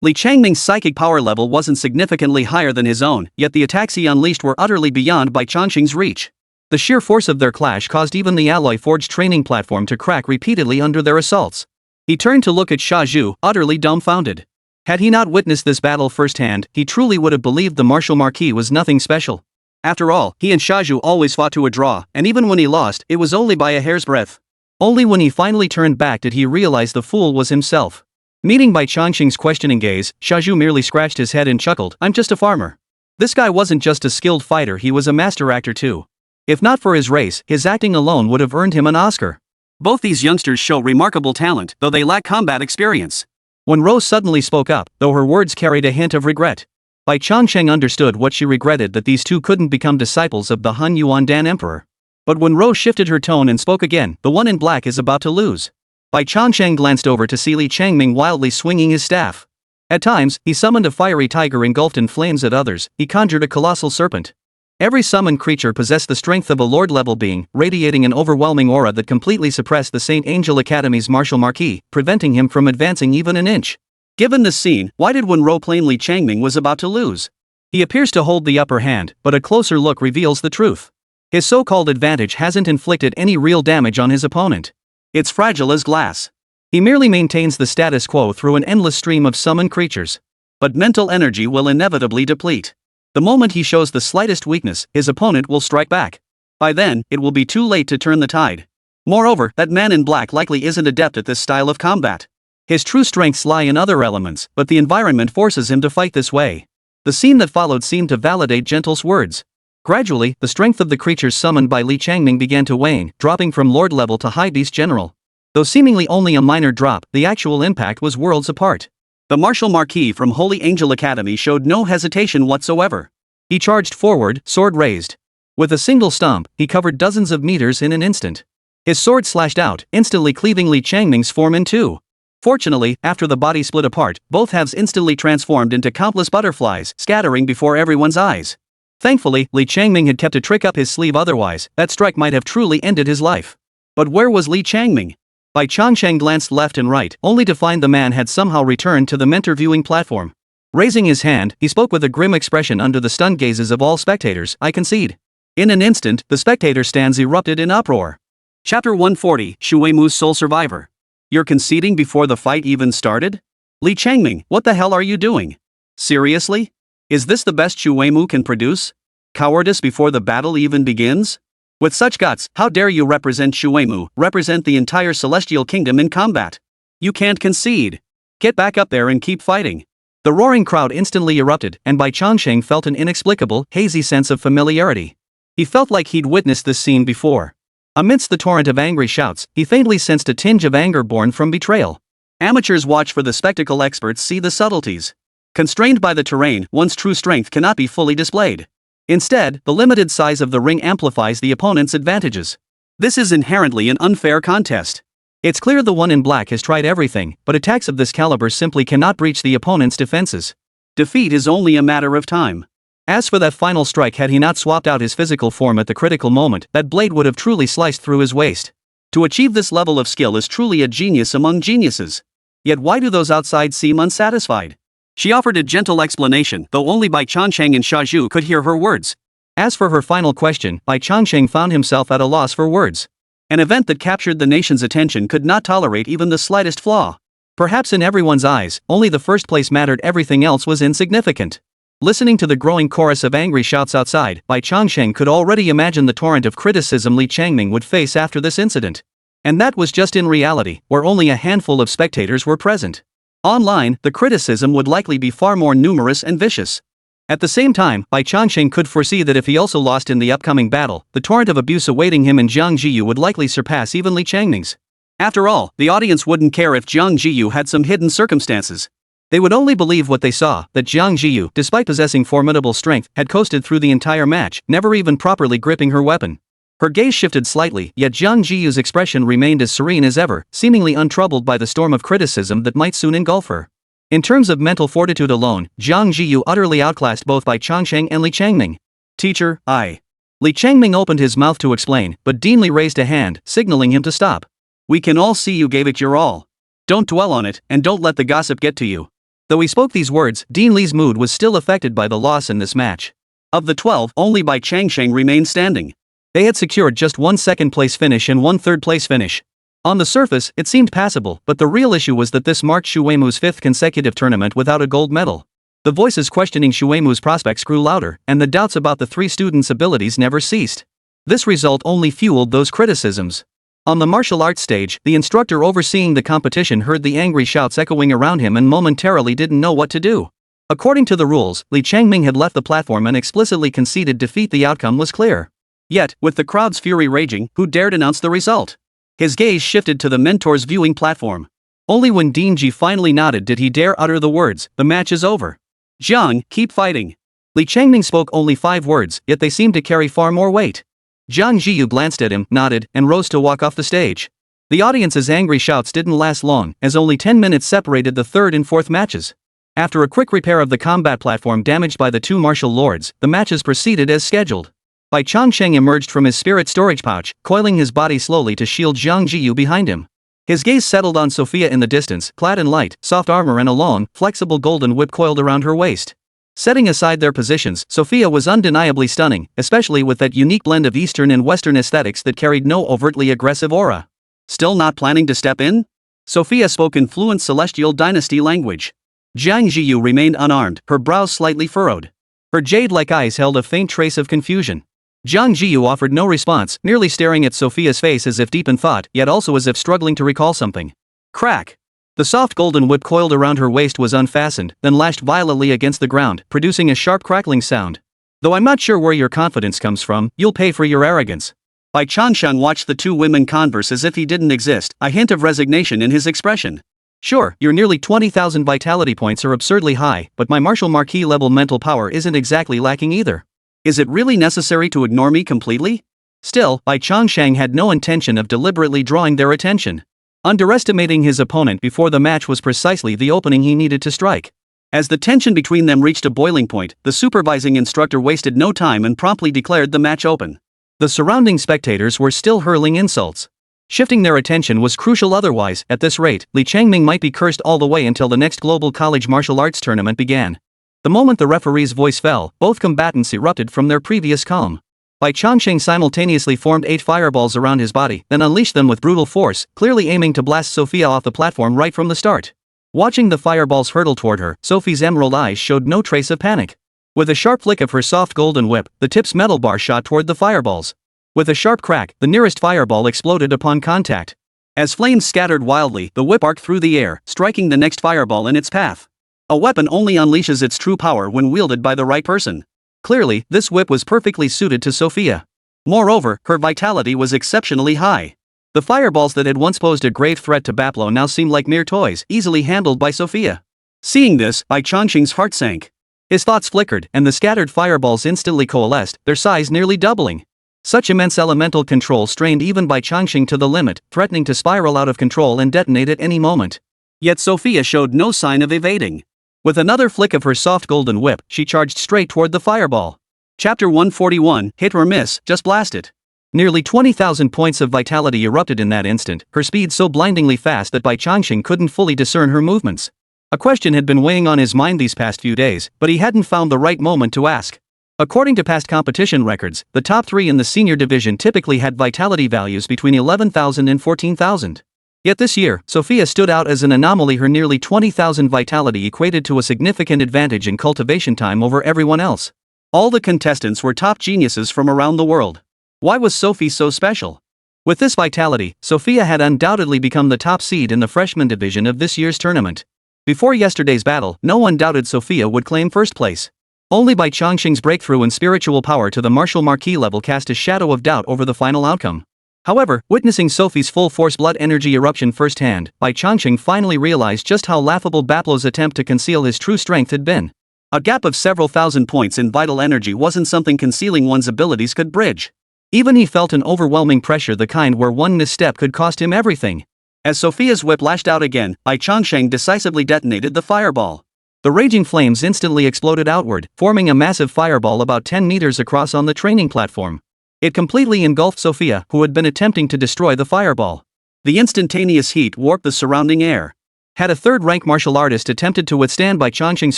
Li Changming's psychic power level wasn't significantly higher than his own, yet the attacks he unleashed were utterly beyond Bai Changsheng's reach. The sheer force of their clash caused even the alloy-forged training platform to crack repeatedly under their assaults. He turned to look at Zhiyu, utterly dumbfounded. Had he not witnessed this battle firsthand, he truly would have believed the martial marquis was nothing special. After all, he and Zhiyu always fought to a draw, and even when he lost, it was only by a hair's breadth. Only when he finally turned back did he realize the fool was himself. Meeting Bai Changsheng's questioning gaze, Zhiyu merely scratched his head and chuckled, "I'm just a farmer." This guy wasn't just a skilled fighter, he was a master actor too. If not for his race, his acting alone would have earned him an Oscar. Both these youngsters show remarkable talent, though they lack combat experience. When Rose suddenly spoke up, though her words carried a hint of regret, Bai Changsheng understood what she regretted, that these two couldn't become disciples of the Han Yuan-Dan Emperor. But when Rose shifted her tone and spoke again, the one in black is about to lose. Bai Changsheng glanced over to see Li Changming wildly swinging his staff. At times, he summoned a fiery tiger engulfed in flames, at others, he conjured a colossal serpent. Every summoned creature possessed the strength of a lord-level being, radiating an overwhelming aura that completely suppressed the St. Angel Academy's martial marquis, preventing him from advancing even an inch. Given this scene, why did Wenro plain Li Changming was about to lose? He appears to hold the upper hand, but a closer look reveals the truth. His so-called advantage hasn't inflicted any real damage on his opponent. It's fragile as glass. He merely maintains the status quo through an endless stream of summoned creatures. But mental energy will inevitably deplete. The moment he shows the slightest weakness, his opponent will strike back. By then, it will be too late to turn the tide. Moreover, that man in black likely isn't adept at this style of combat. His true strengths lie in other elements, but the environment forces him to fight this way. The scene that followed seemed to validate Gentle's words. Gradually, the strength of the creatures summoned by Li Changming began to wane, dropping from lord level to high beast general. Though seemingly only a minor drop, the actual impact was worlds apart. The martial marquis from Holy Angel Academy showed no hesitation whatsoever. He charged forward, sword raised. With a single stomp, he covered dozens of meters in an instant. His sword slashed out, instantly cleaving Li Changming's form in two. Fortunately, after the body split apart, both halves instantly transformed into countless butterflies, scattering before everyone's eyes. Thankfully, Li Changming had kept a trick up his sleeve, otherwise, that strike might have truly ended his life. But where was Li Changming? Bai Changsheng glanced left and right, only to find the man had somehow returned to the mentor viewing platform. Raising his hand, he spoke with a grim expression under the stunned gazes of all spectators, "I concede." In an instant, the spectator stands erupted in uproar. Chapter 140, Shuemu's Sole Survivor. You're conceding before the fight even started? Li Changming, what the hell are you doing? Seriously? Is this the best Shuemu can produce? Cowardice before the battle even begins? With such guts, how dare you represent Shuemu, represent the entire celestial kingdom in combat? You can't concede. Get back up there and keep fighting. The roaring crowd instantly erupted, and Bai Changsheng felt an inexplicable, hazy sense of familiarity. He felt like he'd witnessed this scene before. Amidst the torrent of angry shouts, he faintly sensed a tinge of anger born from betrayal. Amateurs watch for the spectacle, experts see the subtleties. Constrained by the terrain, one's true strength cannot be fully displayed. Instead, the limited size of the ring amplifies the opponent's advantages. This is inherently an unfair contest. It's clear the one in black has tried everything, but attacks of this caliber simply cannot breach the opponent's defenses. Defeat is only a matter of time. As for that final strike, had he not swapped out his physical form at the critical moment, that blade would have truly sliced through his waist. To achieve this level of skill is truly a genius among geniuses. Yet why do those outside seem unsatisfied? She offered a gentle explanation, though only Bai Changsheng and Zhiyu could hear her words. As for her final question, Bai Changsheng found himself at a loss for words. An event that captured the nation's attention could not tolerate even the slightest flaw. Perhaps in everyone's eyes, only the first place mattered, everything else was insignificant. Listening to the growing chorus of angry shouts outside, Bai Changsheng could already imagine the torrent of criticism Li Changming would face after this incident. And that was just in reality, where only a handful of spectators were present. Online, the criticism would likely be far more numerous and vicious. At the same time, Bai Changsheng could foresee that if he also lost in the upcoming battle, the torrent of abuse awaiting him in Jiang Zhiyu would likely surpass even Li Changming's. After all, the audience wouldn't care if Jiang Zhiyu had some hidden circumstances. They would only believe what they saw, that Jiang Zhiyu, despite possessing formidable strength, had coasted through the entire match, never even properly gripping her weapon. Her gaze shifted slightly, yet Jiang Zhiyu's expression remained as serene as ever, seemingly untroubled by the storm of criticism that might soon engulf her. In terms of mental fortitude alone, Jiang Zhiyu utterly outclassed both Bai Changsheng and Li Changming. Teacher, I. Li Changming opened his mouth to explain, but Dean Li raised a hand, signaling him to stop. We can all see you gave it your all. Don't dwell on it, and don't let the gossip get to you. Though he spoke these words, Dean Li's mood was still affected by the loss in this match. Of the 12, only Bai Changsheng remained standing. They had secured just one second-place finish and one third-place finish. On the surface, it seemed passable, but the real issue was that this marked Xu Weimu's fifth consecutive tournament without a gold medal. The voices questioning Xu Weimu's prospects grew louder, and the doubts about the three students' abilities never ceased. This result only fueled those criticisms. On the martial arts stage, the instructor overseeing the competition heard the angry shouts echoing around him and momentarily didn't know what to do. According to the rules, Li Changming had left the platform and explicitly conceded defeat. The outcome was clear. Yet, with the crowd's fury raging, who dared announce the result? His gaze shifted to the mentor's viewing platform. Only when Dean Ji finally nodded did he dare utter the words, "The match is over." Jiang, keep fighting. Li Changming spoke only 5 words, yet they seemed to carry far more weight. Jiang Zhiyu glanced at him, nodded, and rose to walk off the stage. The audience's angry shouts didn't last long, as only 10 minutes separated the third and fourth matches. After a quick repair of the combat platform damaged by the two martial lords, the matches proceeded as scheduled. Bai Changsheng emerged from his spirit storage pouch, coiling his body slowly to shield Jiang Zhiyu behind him. His gaze settled on Sophia in the distance, clad in light, soft armor and a long, flexible golden whip coiled around her waist. Setting aside their positions, Sophia was undeniably stunning, especially with that unique blend of Eastern and Western aesthetics that carried no overtly aggressive aura. Still not planning to step in? Sophia spoke in fluent Celestial Dynasty language. Jiang Zhiyu remained unarmed, her brows slightly furrowed. Her jade-like eyes held a faint trace of confusion. Jiang Zhiyu offered no response, merely staring at Sophia's face as if deep in thought, yet also as if struggling to recall something. Crack! The soft golden whip coiled around her waist was unfastened, then lashed violently against the ground, producing a sharp crackling sound. Though I'm not sure where your confidence comes from, you'll pay for your arrogance. Bai Changsheng watched the two women converse as if he didn't exist, a hint of resignation in his expression. Sure, your nearly 20,000 vitality points are absurdly high, but my martial marquis level mental power isn't exactly lacking either. Is it really necessary to ignore me completely? Still, Bai Changsheng had no intention of deliberately drawing their attention. Underestimating his opponent before the match was precisely the opening he needed to strike. As the tension between them reached a boiling point, the supervising instructor wasted no time and promptly declared the match open. The surrounding spectators were still hurling insults. Shifting their attention was crucial, otherwise, at this rate, Li Changming might be cursed all the way until the next global college martial arts tournament began. The moment the referee's voice fell, both combatants erupted from their previous calm. Bai Changsheng simultaneously formed 8 fireballs around his body, then unleashed them with brutal force, clearly aiming to blast Sophia off the platform right from the start. Watching the fireballs hurtle toward her, Sophie's emerald eyes showed no trace of panic. With a sharp flick of her soft golden whip, the tip's metal bar shot toward the fireballs. With a sharp crack, the nearest fireball exploded upon contact. As flames scattered wildly, the whip arced through the air, striking the next fireball in its path. A weapon only unleashes its true power when wielded by the right person. Clearly, this whip was perfectly suited to Sophia. Moreover, her vitality was exceptionally high. The fireballs that had once posed a grave threat to Baplo now seemed like mere toys, easily handled by Sophia. Seeing this, Bai Changsheng's heart sank. His thoughts flickered, and the scattered fireballs instantly coalesced, their size nearly doubling. Such immense elemental control strained even Bai Changsheng to the limit, threatening to spiral out of control and detonate at any moment. Yet Sophia showed no sign of evading. With another flick of her soft golden whip, she charged straight toward the fireball. Chapter 141, Hit or Miss, Just Blast It. Nearly 20,000 points of vitality erupted in that instant, her speed so blindingly fast that Bai Changsheng couldn't fully discern her movements. A question had been weighing on his mind these past few days, but he hadn't found the right moment to ask. According to past competition records, the top 3 in the senior division typically had vitality values between 11,000 and 14,000. Yet this year, Sophia stood out as an anomaly. Her nearly 20,000 vitality equated to a significant advantage in cultivation time over everyone else. All the contestants were top geniuses from around the world. Why was Sophie so special? With this vitality, Sophia had undoubtedly become the top seed in the freshman division of this year's tournament. Before yesterday's battle, no one doubted Sophia would claim first place. Only Bai Changsheng's breakthrough in spiritual power to the martial marquis level cast a shadow of doubt over the final outcome. However, witnessing Sophie's full-force blood energy eruption firsthand, Bai Changsheng finally realized just how laughable Baplo's attempt to conceal his true strength had been. A gap of several thousand points in vital energy wasn't something concealing one's abilities could bridge. Even he felt an overwhelming pressure, the kind where one misstep could cost him everything. As Sophia's whip lashed out again, Bai Changsheng decisively detonated the fireball. The raging flames instantly exploded outward, forming a massive fireball about 10 meters across on the training platform. It completely engulfed Sophia, who had been attempting to destroy the fireball. The instantaneous heat warped the surrounding air. Had a third-rank martial artist attempted to withstand Bai Changsheng's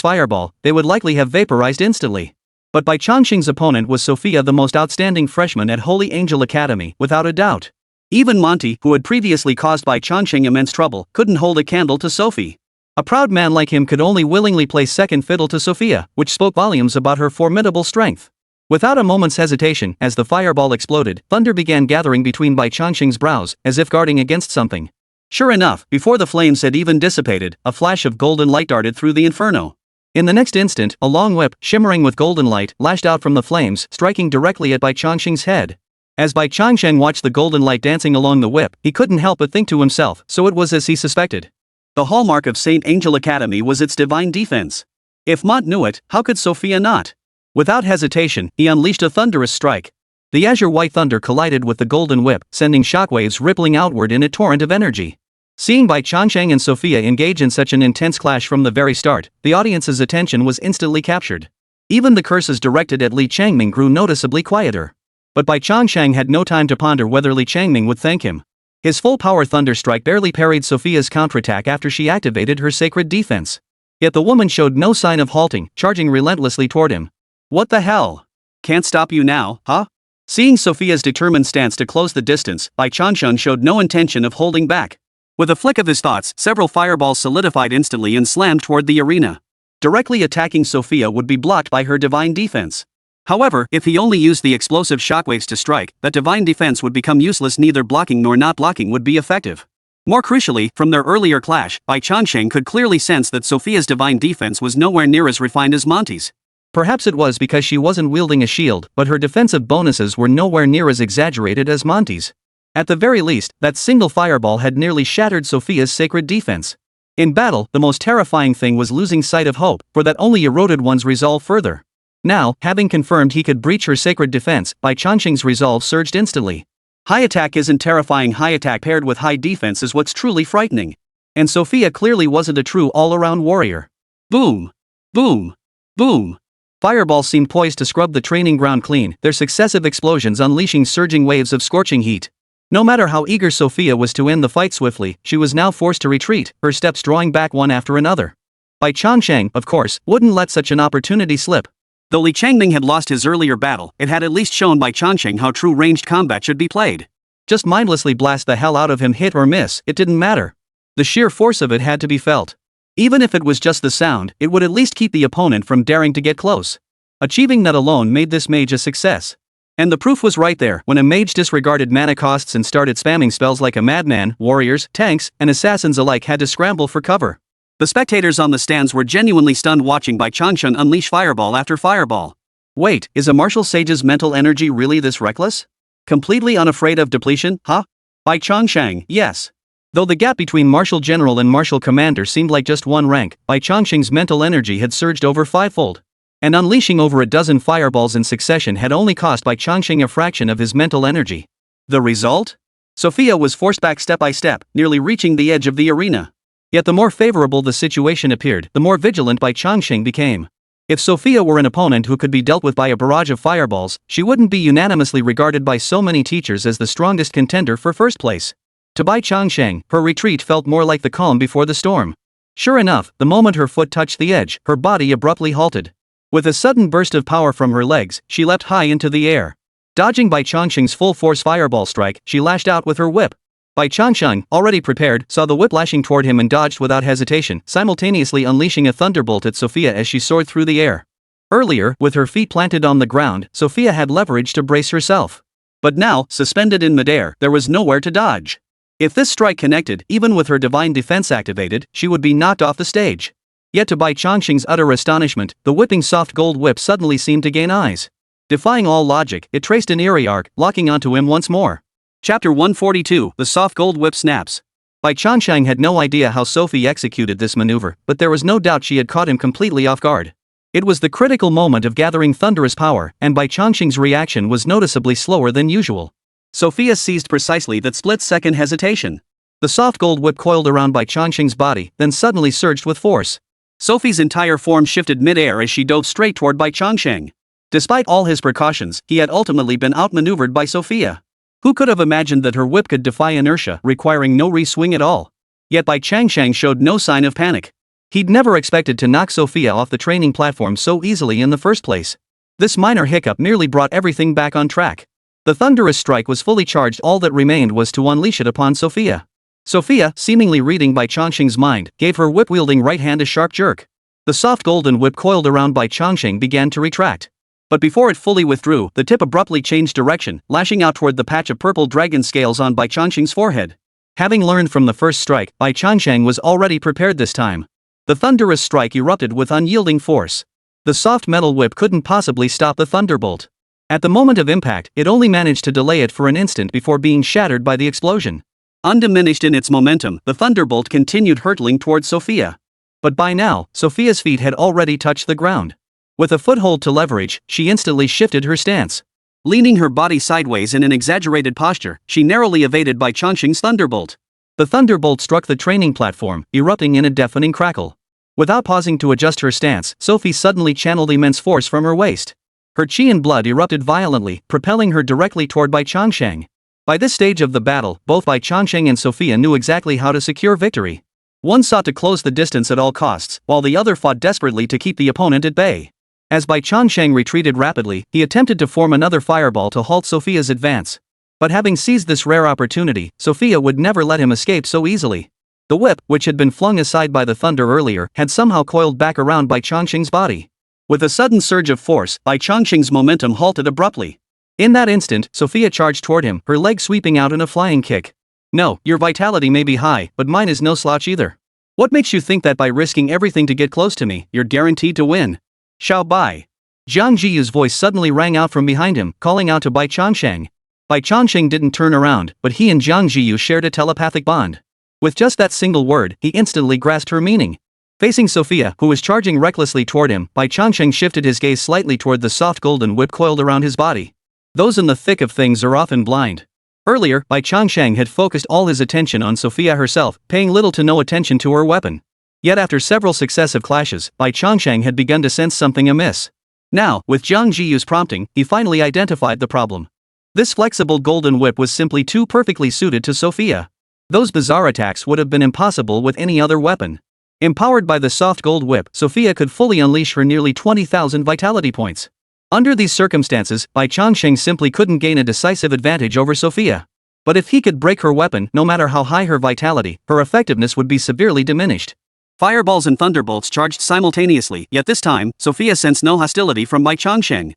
fireball, they would likely have vaporized instantly. But Bai Changsheng's opponent was Sophia, the most outstanding freshman at Holy Angel Academy, without a doubt. Even Monty, who had previously caused Bai Changsheng immense trouble, couldn't hold a candle to Sophie. A proud man like him could only willingly play second fiddle to Sophia, which spoke volumes about her formidable strength. Without a moment's hesitation, as the fireball exploded, thunder began gathering between Bai Changsheng's brows, as if guarding against something. Sure enough, before the flames had even dissipated, a flash of golden light darted through the inferno. In the next instant, a long whip, shimmering with golden light, lashed out from the flames, striking directly at Bai Changsheng's head. As Bai Changsheng watched the golden light dancing along the whip, he couldn't help but think to himself, so it was as he suspected. The hallmark of St. Angel Academy was its divine defense. If Mont knew it, how could Sophia not? Without hesitation, he unleashed a thunderous strike. The azure-white thunder collided with the golden whip, sending shockwaves rippling outward in a torrent of energy. Seeing Bai Changsheng and Sophia engage in such an intense clash from the very start, the audience's attention was instantly captured. Even the curses directed at Li Changming grew noticeably quieter. But Bai Changsheng had no time to ponder whether Li Changming would thank him. His full-power thunder strike barely parried Sophia's counterattack after she activated her sacred defense. Yet the woman showed no sign of halting, charging relentlessly toward him. What the hell? Can't stop you now, huh? Seeing Sophia's determined stance to close the distance, Bai Changsheng showed no intention of holding back. With a flick of his thoughts, several fireballs solidified instantly and slammed toward the arena. Directly attacking Sophia would be blocked by her divine defense. However, if he only used the explosive shockwaves to strike, that divine defense would become useless. Neither blocking nor not blocking would be effective. More crucially, from their earlier clash, Bai Changsheng could clearly sense that Sophia's divine defense was nowhere near as refined as Monty's. Perhaps it was because she wasn't wielding a shield, but her defensive bonuses were nowhere near as exaggerated as Monty's. At the very least, that single fireball had nearly shattered Sophia's sacred defense. In battle, the most terrifying thing was losing sight of hope, for that only eroded one's resolve further. Now, having confirmed he could breach her sacred defense, Bai Changsheng's resolve surged instantly. High attack isn't terrifying. High attack paired with high defense is what's truly frightening. And Sophia clearly wasn't a true all-around warrior. Boom! Boom! Boom! Fireballs seemed poised to scrub the training ground clean, their successive explosions unleashing surging waves of scorching heat. No matter how eager Sophia was to end the fight swiftly, she was now forced to retreat, her steps drawing back one after another. Bai Changsheng, of course, wouldn't let such an opportunity slip. Though Li Changming had lost his earlier battle, it had at least shown Bai Changsheng how true ranged combat should be played. Just mindlessly blast the hell out of him, hit or miss, it didn't matter. The sheer force of it had to be felt. Even if it was just the sound, it would at least keep the opponent from daring to get close. Achieving that alone made this mage a success. And the proof was right there when a mage disregarded mana costs and started spamming spells like a madman. Warriors, tanks, and assassins alike had to scramble for cover. The spectators on the stands were genuinely stunned watching Bai Changsheng unleash fireball after fireball. Wait, is a martial sage's mental energy really this reckless? Completely unafraid of depletion, huh? Bai Changsheng, yes. Though the gap between martial general and martial commander seemed like just one rank, Bai Changsheng's mental energy had surged over fivefold. And unleashing over a dozen fireballs in succession had only cost Bai Changsheng a fraction of his mental energy. The result? Sophia was forced back step by step, nearly reaching the edge of the arena. Yet the more favorable the situation appeared, the more vigilant Bai Changsheng became. If Sophia were an opponent who could be dealt with by a barrage of fireballs, she wouldn't be unanimously regarded by so many teachers as the strongest contender for first place. To Bai Changsheng, her retreat felt more like the calm before the storm. Sure enough, the moment her foot touched the edge, her body abruptly halted. With a sudden burst of power from her legs, she leapt high into the air. Dodging Bai Changsheng's full-force fireball strike, she lashed out with her whip. Bai Changsheng, already prepared, saw the whip lashing toward him and dodged without hesitation, simultaneously unleashing a thunderbolt at Sophia as she soared through the air. Earlier, with her feet planted on the ground, Sophia had leverage to brace herself. But now, suspended in midair, there was nowhere to dodge. If this strike connected, even with her divine defense activated, she would be knocked off the stage. Yet to Bai Changsheng's utter astonishment, the whipping soft gold whip suddenly seemed to gain eyes. Defying all logic, it traced an eerie arc, locking onto him once more. Chapter 142, The Soft Gold Whip Snaps. Bai Changsheng had no idea how Sophie executed this maneuver, but there was no doubt she had caught him completely off guard. It was the critical moment of gathering thunderous power, and Bai Changsheng's reaction was noticeably slower than usual. Sophia seized precisely that split-second hesitation. The soft gold whip coiled around Bai Changsheng's body, then suddenly surged with force. Sophie's entire form shifted mid-air as she dove straight toward Bai Changsheng. Despite all his precautions, he had ultimately been outmaneuvered by Sophia. Who could have imagined that her whip could defy inertia, requiring no re-swing at all? Yet Bai Changsheng showed no sign of panic. He'd never expected to knock Sophia off the training platform so easily in the first place. This minor hiccup nearly brought everything back on track. The thunderous strike was fully charged, all that remained was to unleash it upon Sophia. Sophia, seemingly reading Bai Changsheng's mind, gave her whip-wielding right hand a sharp jerk. The soft golden whip coiled around Bai Changsheng began to retract. But before it fully withdrew, the tip abruptly changed direction, lashing out toward the patch of purple dragon scales on Bai Changsheng's forehead. Having learned from the first strike, Bai Changsheng was already prepared this time. The thunderous strike erupted with unyielding force. The soft metal whip couldn't possibly stop the thunderbolt. At the moment of impact, it only managed to delay it for an instant before being shattered by the explosion. Undiminished in its momentum, the thunderbolt continued hurtling towards Sophia. But by now, Sophia's feet had already touched the ground. With a foothold to leverage, she instantly shifted her stance. Leaning her body sideways in an exaggerated posture, she narrowly evaded Bai Changsheng's thunderbolt. The thunderbolt struck the training platform, erupting in a deafening crackle. Without pausing to adjust her stance, Sophie suddenly channeled immense force from her waist. Her chi and blood erupted violently, propelling her directly toward Bai Changsheng. By this stage of the battle, both Bai Changsheng and Sophia knew exactly how to secure victory. One sought to close the distance at all costs, while the other fought desperately to keep the opponent at bay. As Bai Changsheng retreated rapidly, he attempted to form another fireball to halt Sophia's advance. But having seized this rare opportunity, Sophia would never let him escape so easily. The whip, which had been flung aside by the thunder earlier, had somehow coiled back around Bai Changsheng's body. With a sudden surge of force, Bai Changsheng's momentum halted abruptly. In that instant, Sophia charged toward him, her leg sweeping out in a flying kick. "No, your vitality may be high, but mine is no slouch either. What makes you think that by risking everything to get close to me, you're guaranteed to win? Xiao Bai." Jiang Zhiyu's voice suddenly rang out from behind him, calling out to Bai Changsheng. Bai Changsheng didn't turn around, but he and Jiang Zhiyu shared a telepathic bond. With just that single word, he instantly grasped her meaning. Facing Sophia, who was charging recklessly toward him, Bai Changsheng shifted his gaze slightly toward the soft golden whip coiled around his body. Those in the thick of things are often blind. Earlier, Bai Changsheng had focused all his attention on Sophia herself, paying little to no attention to her weapon. Yet after several successive clashes, Bai Changsheng had begun to sense something amiss. Now, with Jiang Zhiyu's prompting, he finally identified the problem. This flexible golden whip was simply too perfectly suited to Sophia. Those bizarre attacks would have been impossible with any other weapon. Empowered by the soft gold whip, Sophia could fully unleash her nearly 20,000 vitality points. Under these circumstances, Bai Changsheng simply couldn't gain a decisive advantage over Sophia. But if he could break her weapon, no matter how high her vitality, her effectiveness would be severely diminished. Fireballs and thunderbolts charged simultaneously, yet this time, Sophia sensed no hostility from Bai Changsheng.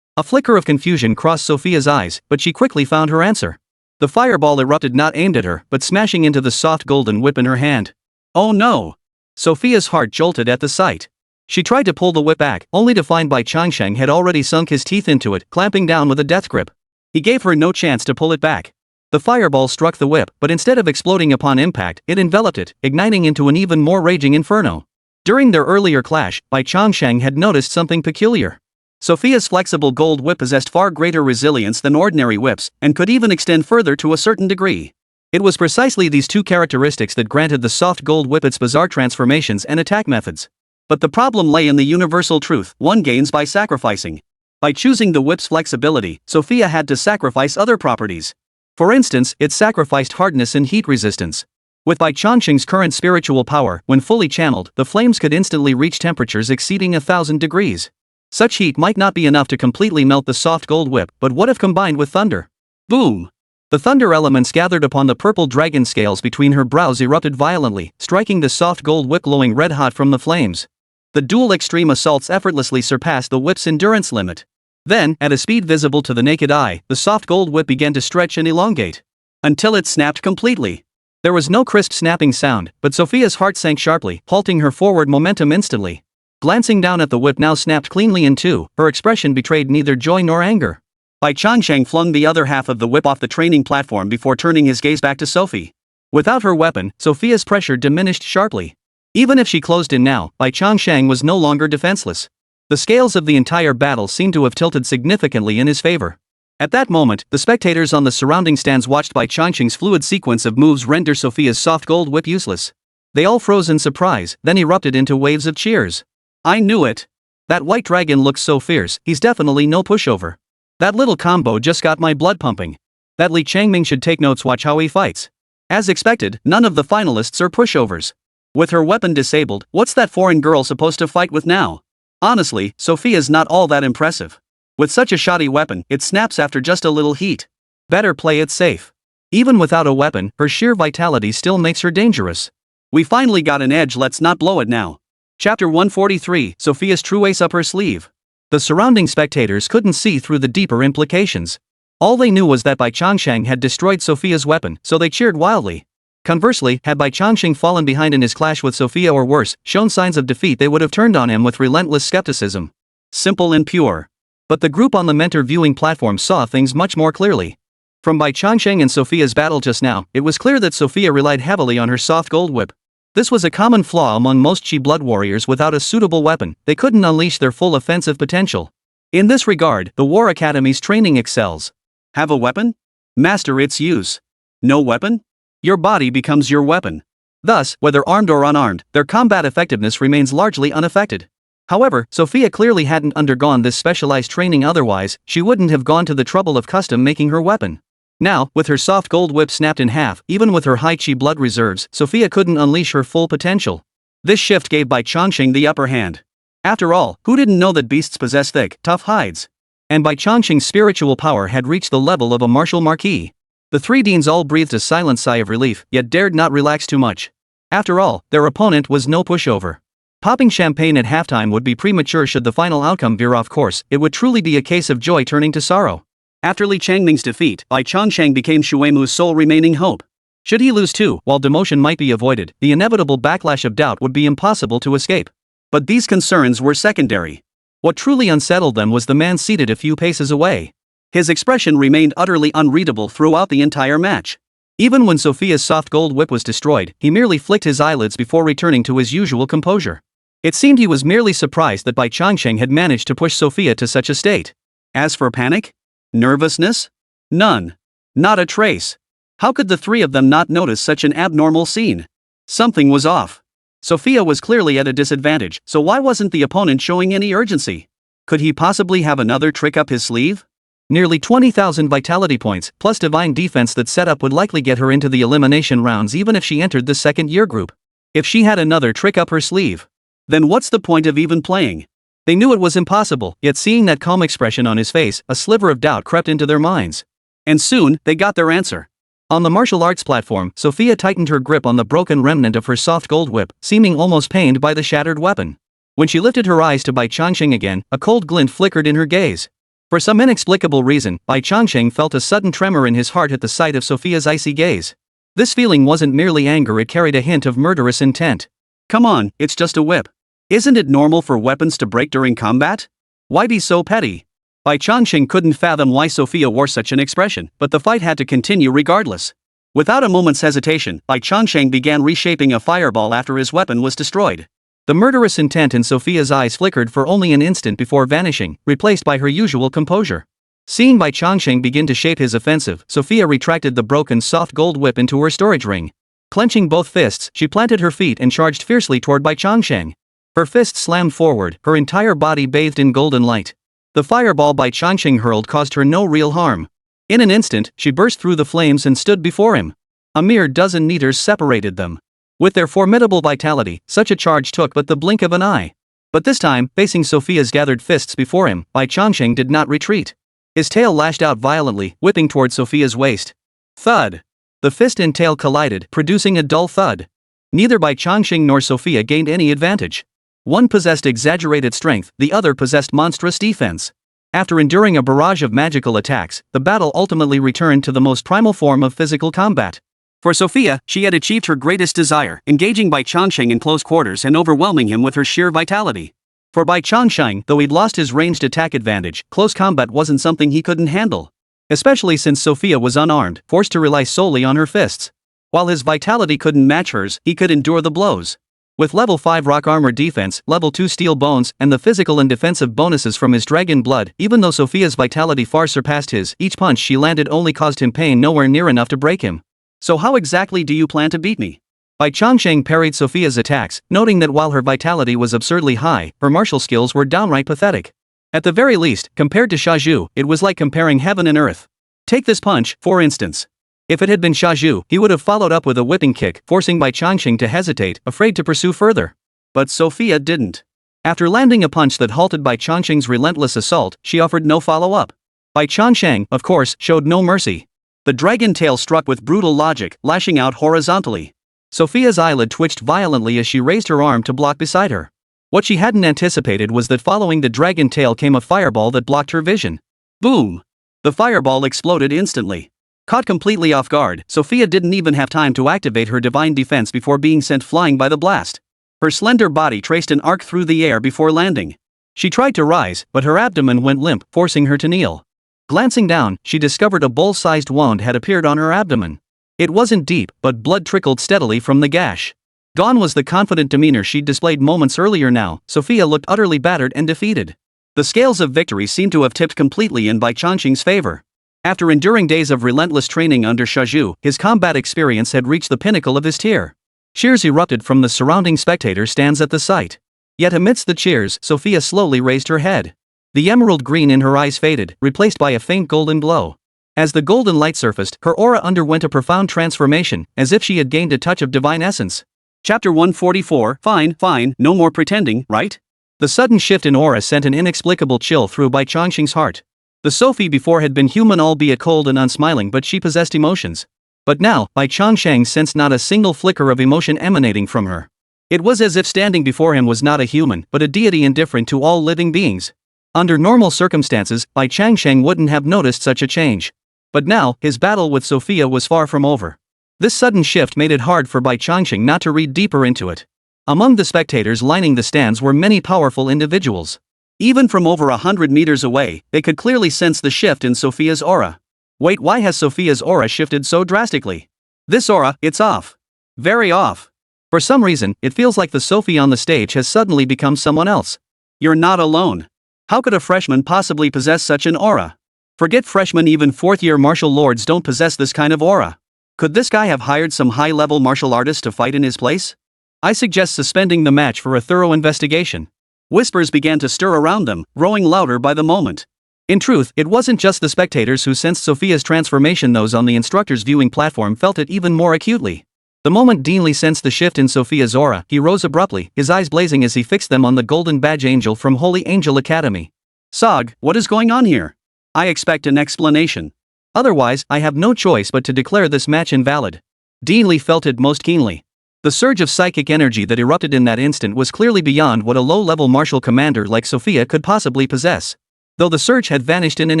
A flicker of confusion crossed Sophia's eyes, but she quickly found her answer. The fireball erupted, not aimed at her, but smashing into the soft golden whip in her hand. Oh no! Sophia's heart jolted at the sight. She tried to pull the whip back, only to find Bai Changsheng had already sunk his teeth into it, clamping down with a death grip. He gave her no chance to pull it back. The fireball struck the whip, but instead of exploding upon impact, it enveloped it, igniting into an even more raging inferno. During their earlier clash, Bai Changsheng had noticed something peculiar. Sophia's flexible gold whip possessed far greater resilience than ordinary whips, and could even extend further to a certain degree. It was precisely these two characteristics that granted the soft gold whip its bizarre transformations and attack methods. But the problem lay in the universal truth: one gains by sacrificing. By choosing the whip's flexibility, Sophia had to sacrifice other properties. For instance, it sacrificed hardness and heat resistance. With Bai Changsheng's current spiritual power, when fully channeled, the flames could instantly reach temperatures exceeding 1,000 degrees. Such heat might not be enough to completely melt the soft gold whip, but what if combined with thunder? Boom! The thunder elements gathered upon the purple dragon scales between her brows erupted violently, striking the soft gold whip glowing red-hot from the flames. The dual extreme assaults effortlessly surpassed the whip's endurance limit. Then, at a speed visible to the naked eye, the soft gold whip began to stretch and elongate. Until it snapped completely. There was no crisp snapping sound, but Sophia's heart sank sharply, halting her forward momentum instantly. Glancing down at the whip now snapped cleanly in two, her expression betrayed neither joy nor anger. Bai Changsheng flung the other half of the whip off the training platform before turning his gaze back to Sophie. Without her weapon, Sophia's pressure diminished sharply. Even if she closed in now, Bai Changsheng was no longer defenseless. The scales of the entire battle seemed to have tilted significantly in his favor. At that moment, the spectators on the surrounding stands watched Bai Changsheng's fluid sequence of moves render Sophia's soft gold whip useless. They all froze in surprise, then erupted into waves of cheers. I knew it. That white dragon looks so fierce, he's definitely no pushover. That little combo just got my blood pumping. That Li Changming should take notes, watch how he fights. As expected, none of the finalists are pushovers. With her weapon disabled, what's that foreign girl supposed to fight with now? Honestly, Sophia's not all that impressive. With such a shoddy weapon, it snaps after just a little heat. Better play it safe. Even without a weapon, her sheer vitality still makes her dangerous. We finally got an edge, let's not blow it now. Chapter 143, Sophia's true ace up her sleeve. The surrounding spectators couldn't see through the deeper implications. All they knew was that Bai Changsheng had destroyed Sophia's weapon, so they cheered wildly. Conversely, had Bai Changsheng fallen behind in his clash with Sophia or worse, shown signs of defeat, they would have turned on him with relentless skepticism. Simple and pure. But the group on the mentor viewing platform saw things much more clearly. From Bai Changsheng and Sophia's battle just now, it was clear that Sophia relied heavily on her soft gold whip. This was a common flaw among most Chi blood warriors. Without a suitable weapon, they couldn't unleash their full offensive potential. In this regard, the War Academy's training excels. Have a weapon? Master its use. No weapon? Your body becomes your weapon. Thus, whether armed or unarmed, their combat effectiveness remains largely unaffected. However, Sophia clearly hadn't undergone this specialized training, otherwise, she wouldn't have gone to the trouble of custom making her weapon. Now, with her soft gold whip snapped in half, even with her high Chi blood reserves, Sophia couldn't unleash her full potential. This shift gave Bai Changsheng the upper hand. After all, who didn't know that beasts possess thick, tough hides? And Bai Changsheng's spiritual power had reached the level of a martial marquis. The three deans all breathed a silent sigh of relief, yet dared not relax too much. After all, their opponent was no pushover. Popping champagne at halftime would be premature should the final outcome veer off course. It would truly be a case of joy turning to sorrow. After Li Changming's defeat, Bai Changsheng became Shuemu's sole remaining hope. Should he lose too, while demotion might be avoided, the inevitable backlash of doubt would be impossible to escape. But these concerns were secondary. What truly unsettled them was the man seated a few paces away. His expression remained utterly unreadable throughout the entire match. Even when Sophia's soft gold whip was destroyed, he merely flicked his eyelids before returning to his usual composure. It seemed he was merely surprised that Bai Changsheng had managed to push Sophia to such a state. As for panic? Nervousness? None. Not a trace. How could the three of them not notice such an abnormal scene? Something was off. Sophia was clearly at a disadvantage, so why wasn't the opponent showing any urgency? Could he possibly have another trick up his sleeve? Nearly 20,000 vitality points, plus divine defense that setup would likely get her into the elimination rounds even if she entered the second year group. If she had another trick up her sleeve, then what's the point of even playing? They knew it was impossible, yet seeing that calm expression on his face, a sliver of doubt crept into their minds. And soon, they got their answer. On the martial arts platform, Sophia tightened her grip on the broken remnant of her soft gold whip, seeming almost pained by the shattered weapon. When she lifted her eyes to Bai Changsheng again, a cold glint flickered in her gaze. For some inexplicable reason, Bai Changsheng felt a sudden tremor in his heart at the sight of Sophia's icy gaze. This feeling wasn't merely anger, it carried a hint of murderous intent. Come on, it's just a whip. Isn't it normal for weapons to break during combat? Why be so petty? Bai Changsheng couldn't fathom why Sophia wore such an expression, but the fight had to continue regardless. Without a moment's hesitation, Bai Changsheng began reshaping a fireball after his weapon was destroyed. The murderous intent in Sophia's eyes flickered for only an instant before vanishing, replaced by her usual composure. Seeing Bai Changsheng begin to shape his offensive, Sophia retracted the broken soft gold whip into her storage ring. Clenching both fists, she planted her feet and charged fiercely toward Bai Changsheng. Her fists slammed forward, her entire body bathed in golden light. The fireball Bai Changsheng hurled caused her no real harm. In an instant, she burst through the flames and stood before him. A mere dozen meters separated them. With their formidable vitality, such a charge took but the blink of an eye. But this time, facing Sophia's gathered fists before him, Bai Changsheng did not retreat. His tail lashed out violently, whipping toward Sophia's waist. Thud! The fist and tail collided, producing a dull thud. Neither Bai Changsheng nor Sophia gained any advantage. One possessed exaggerated strength, the other possessed monstrous defense. After enduring a barrage of magical attacks, the battle ultimately returned to the most primal form of physical combat. For Sophia, she had achieved her greatest desire, engaging Bai Changsheng in close quarters and overwhelming him with her sheer vitality. For Bai Changsheng, though he'd lost his ranged attack advantage, close combat wasn't something he couldn't handle. Especially since Sophia was unarmed, forced to rely solely on her fists. While his vitality couldn't match hers, he could endure the blows. With level 5 rock armor defense, level 2 steel bones, and the physical and defensive bonuses from his dragon blood, even though Sophia's vitality far surpassed his, each punch she landed only caused him pain nowhere near enough to break him. So how exactly do you plan to beat me? Bai Changsheng parried Sophia's attacks, noting that while her vitality was absurdly high, her martial skills were downright pathetic. At the very least, compared to Zhiyu, it was like comparing heaven and earth. Take this punch, for instance. If it had been Zhiyu, he would have followed up with a whipping kick, forcing Bai Changsheng to hesitate, afraid to pursue further. But Sophia didn't. After landing a punch that halted Bai Changsheng's relentless assault, she offered no follow-up. Bai Changsheng, of course, showed no mercy. The dragon tail struck with brutal logic, lashing out horizontally. Sophia's eyelid twitched violently as she raised her arm to block beside her. What she hadn't anticipated was that following the dragon tail came a fireball that blocked her vision. Boom! The fireball exploded instantly. Caught completely off guard, Sophia didn't even have time to activate her divine defense before being sent flying by the blast. Her slender body traced an arc through the air before landing. She tried to rise, but her abdomen went limp, forcing her to kneel. Glancing down, she discovered a bowl-sized wound had appeared on her abdomen. It wasn't deep, but blood trickled steadily from the gash. Gone was the confident demeanor she'd displayed moments earlier. Now, Sophia looked utterly battered and defeated. The scales of victory seemed to have tipped completely in Bai Changsheng's favor. After enduring days of relentless training under Zhiyu, his combat experience had reached the pinnacle of his tier. Cheers erupted from the surrounding spectator stands at the sight. Yet amidst the cheers, Sophia slowly raised her head. The emerald green in her eyes faded, replaced by a faint golden glow. As the golden light surfaced, her aura underwent a profound transformation, as if she had gained a touch of divine essence. Chapter 144, fine, no more pretending, right? The sudden shift in aura sent an inexplicable chill through Bai Changsheng's heart. The Sophie before had been human, albeit cold and unsmiling, but she possessed emotions. But now, Bai Changsheng sensed not a single flicker of emotion emanating from her. It was as if standing before him was not a human, but a deity indifferent to all living beings. Under normal circumstances, Bai Changsheng wouldn't have noticed such a change. But now, his battle with Sophia was far from over. This sudden shift made it hard for Bai Changsheng not to read deeper into it. Among the spectators lining the stands were many powerful individuals. Even from over 100 meters away, they could clearly sense the shift in Sophia's aura. Wait, why has Sophia's aura shifted so drastically? This aura, it's off. Very off. For some reason, it feels like the Sophie on the stage has suddenly become someone else. You're not alone. How could a freshman possibly possess such an aura? Forget freshmen, even fourth-year martial lords don't possess this kind of aura. Could this guy have hired some high-level martial artist to fight in his place? I suggest suspending the match for a thorough investigation. Whispers began to stir around them, growing louder by the moment. In truth, it wasn't just the spectators who sensed Sophia's transformation. Those on the instructor's viewing platform felt it even more acutely. The moment Dean Li sensed the shift in Sophia's aura, he rose abruptly, his eyes blazing as he fixed them on the golden badge angel from Holy Angel Academy. Sog, what is going on here? I expect an explanation. Otherwise, I have no choice but to declare this match invalid. Dean Li felt it most keenly. The surge of psychic energy that erupted in that instant was clearly beyond what a low-level martial commander like Sophia could possibly possess. Though the surge had vanished in an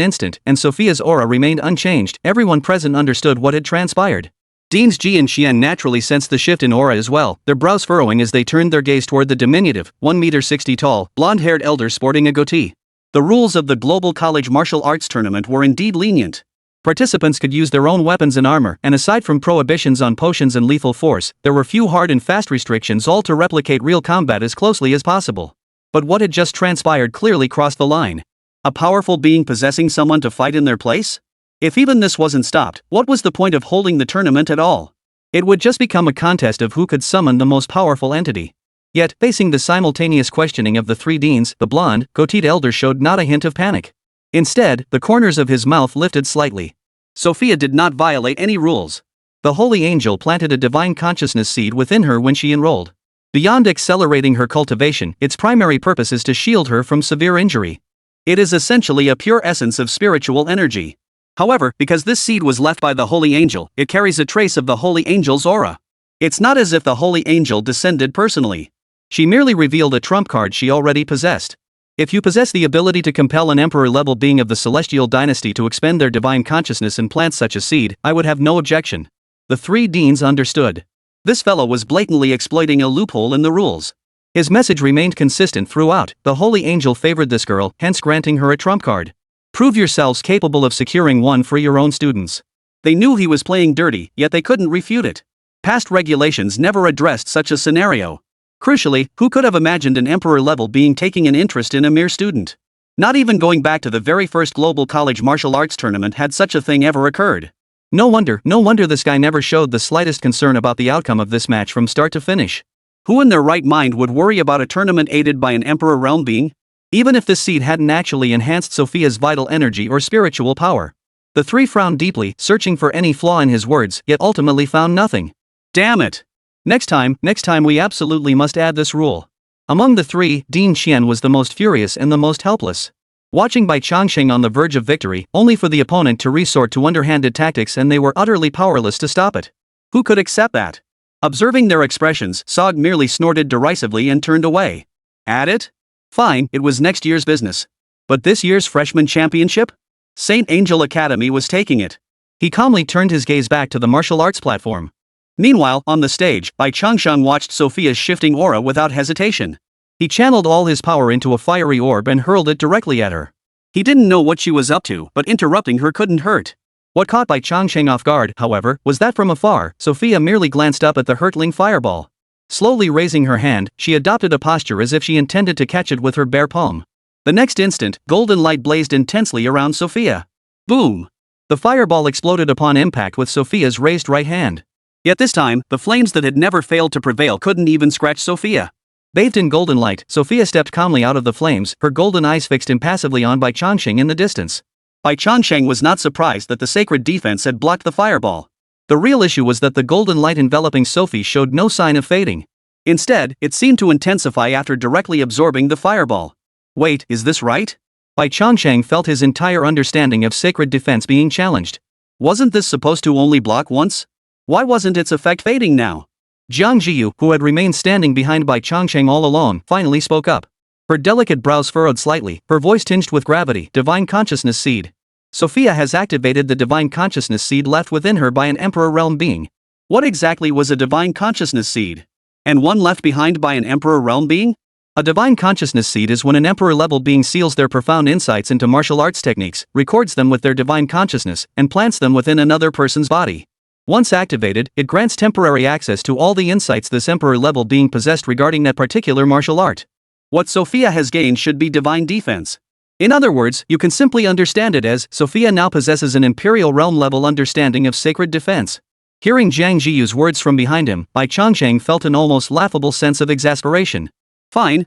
instant and Sophia's aura remained unchanged, everyone present understood what had transpired. Deans Ji and Xian naturally sensed the shift in aura as well, their brows furrowing as they turned their gaze toward the diminutive, 1.60 meter tall, blonde-haired elder sporting a goatee. The rules of the Global College Martial Arts Tournament were indeed lenient. Participants could use their own weapons and armor, and aside from prohibitions on potions and lethal force, there were few hard and fast restrictions, all to replicate real combat as closely as possible. But what had just transpired clearly crossed the line. A powerful being possessing someone to fight in their place? If even this wasn't stopped, what was the point of holding the tournament at all? It would just become a contest of who could summon the most powerful entity. Yet, facing the simultaneous questioning of the three deans, the blonde, goateed elder showed not a hint of panic. Instead, the corners of his mouth lifted slightly. Sophia did not violate any rules. The holy angel planted a divine consciousness seed within her when she enrolled. Beyond accelerating her cultivation, its primary purpose is to shield her from severe injury. It is essentially a pure essence of spiritual energy. However, because this seed was left by the holy angel, it carries a trace of the holy angel's aura. It's not as if the holy angel descended personally. She merely revealed a trump card she already possessed. If you possess the ability to compel an emperor-level being of the celestial dynasty to expend their divine consciousness and plant such a seed, I would have no objection. The three deans understood. This fellow was blatantly exploiting a loophole in the rules. His message remained consistent throughout. The holy angel favored this girl, hence granting her a trump card. Prove yourselves capable of securing one for your own students. They knew he was playing dirty, yet they couldn't refute it. Past regulations never addressed such a scenario. Crucially, who could have imagined an emperor-level being taking an interest in a mere student? Not even going back to the very first global college martial arts tournament had such a thing ever occurred. No wonder this guy never showed the slightest concern about the outcome of this match from start to finish. Who in their right mind would worry about a tournament aided by an emperor realm being? Even if this seed hadn't actually enhanced Sophia's vital energy or spiritual power. The three frowned deeply, searching for any flaw in his words, yet ultimately found nothing. Damn it! Next time we absolutely must add this rule. Among the three, Dean Qian was the most furious and the most helpless. Watching Bai Changsheng on the verge of victory, only for the opponent to resort to underhanded tactics, and they were utterly powerless to stop it. Who could accept that? Observing their expressions, Sog merely snorted derisively and turned away. At it? Fine, it was next year's business. But this year's freshman championship? St. Angel Academy was taking it. He calmly turned his gaze back to the martial arts platform. Meanwhile, on the stage, Bai Changsheng watched Sophia's shifting aura without hesitation. He channeled all his power into a fiery orb and hurled it directly at her. He didn't know what she was up to, but interrupting her couldn't hurt. What caught Bai Changsheng off guard, however, was that from afar, Sophia merely glanced up at the hurtling fireball. Slowly raising her hand, she adopted a posture as if she intended to catch it with her bare palm. The next instant, golden light blazed intensely around Sophia. Boom! The fireball exploded upon impact with Sophia's raised right hand. Yet this time, the flames that had never failed to prevail couldn't even scratch Sophia. Bathed in golden light, Sophia stepped calmly out of the flames, her golden eyes fixed impassively on Bai Changsheng in the distance. Bai Changsheng was not surprised that the sacred defense had blocked the fireball. The real issue was that the golden light enveloping Sophie showed no sign of fading. Instead, it seemed to intensify after directly absorbing the fireball. Wait, is this right? Bai Changsheng felt his entire understanding of sacred defense being challenged. Wasn't this supposed to only block once? Why wasn't its effect fading now? Jiang Zhiyu, who had remained standing behind Bai Changsheng all along, finally spoke up. Her delicate brows furrowed slightly, her voice tinged with gravity. Divine Consciousness Seed. Sophia has activated the Divine Consciousness Seed left within her by an Emperor Realm being. What exactly was a Divine Consciousness Seed? And one left behind by an Emperor Realm being? A Divine Consciousness Seed is when an Emperor-level being seals their profound insights into martial arts techniques, records them with their Divine Consciousness, and plants them within another person's body. Once activated, it grants temporary access to all the insights this Emperor-level being possessed regarding that particular martial art. What Sophia has gained should be divine defense. In other words, you can simply understand it as, Sophia now possesses an Imperial Realm-level understanding of sacred defense. Hearing Jiang Zhiyu's words from behind him, Bai Changsheng felt an almost laughable sense of exasperation. Fine.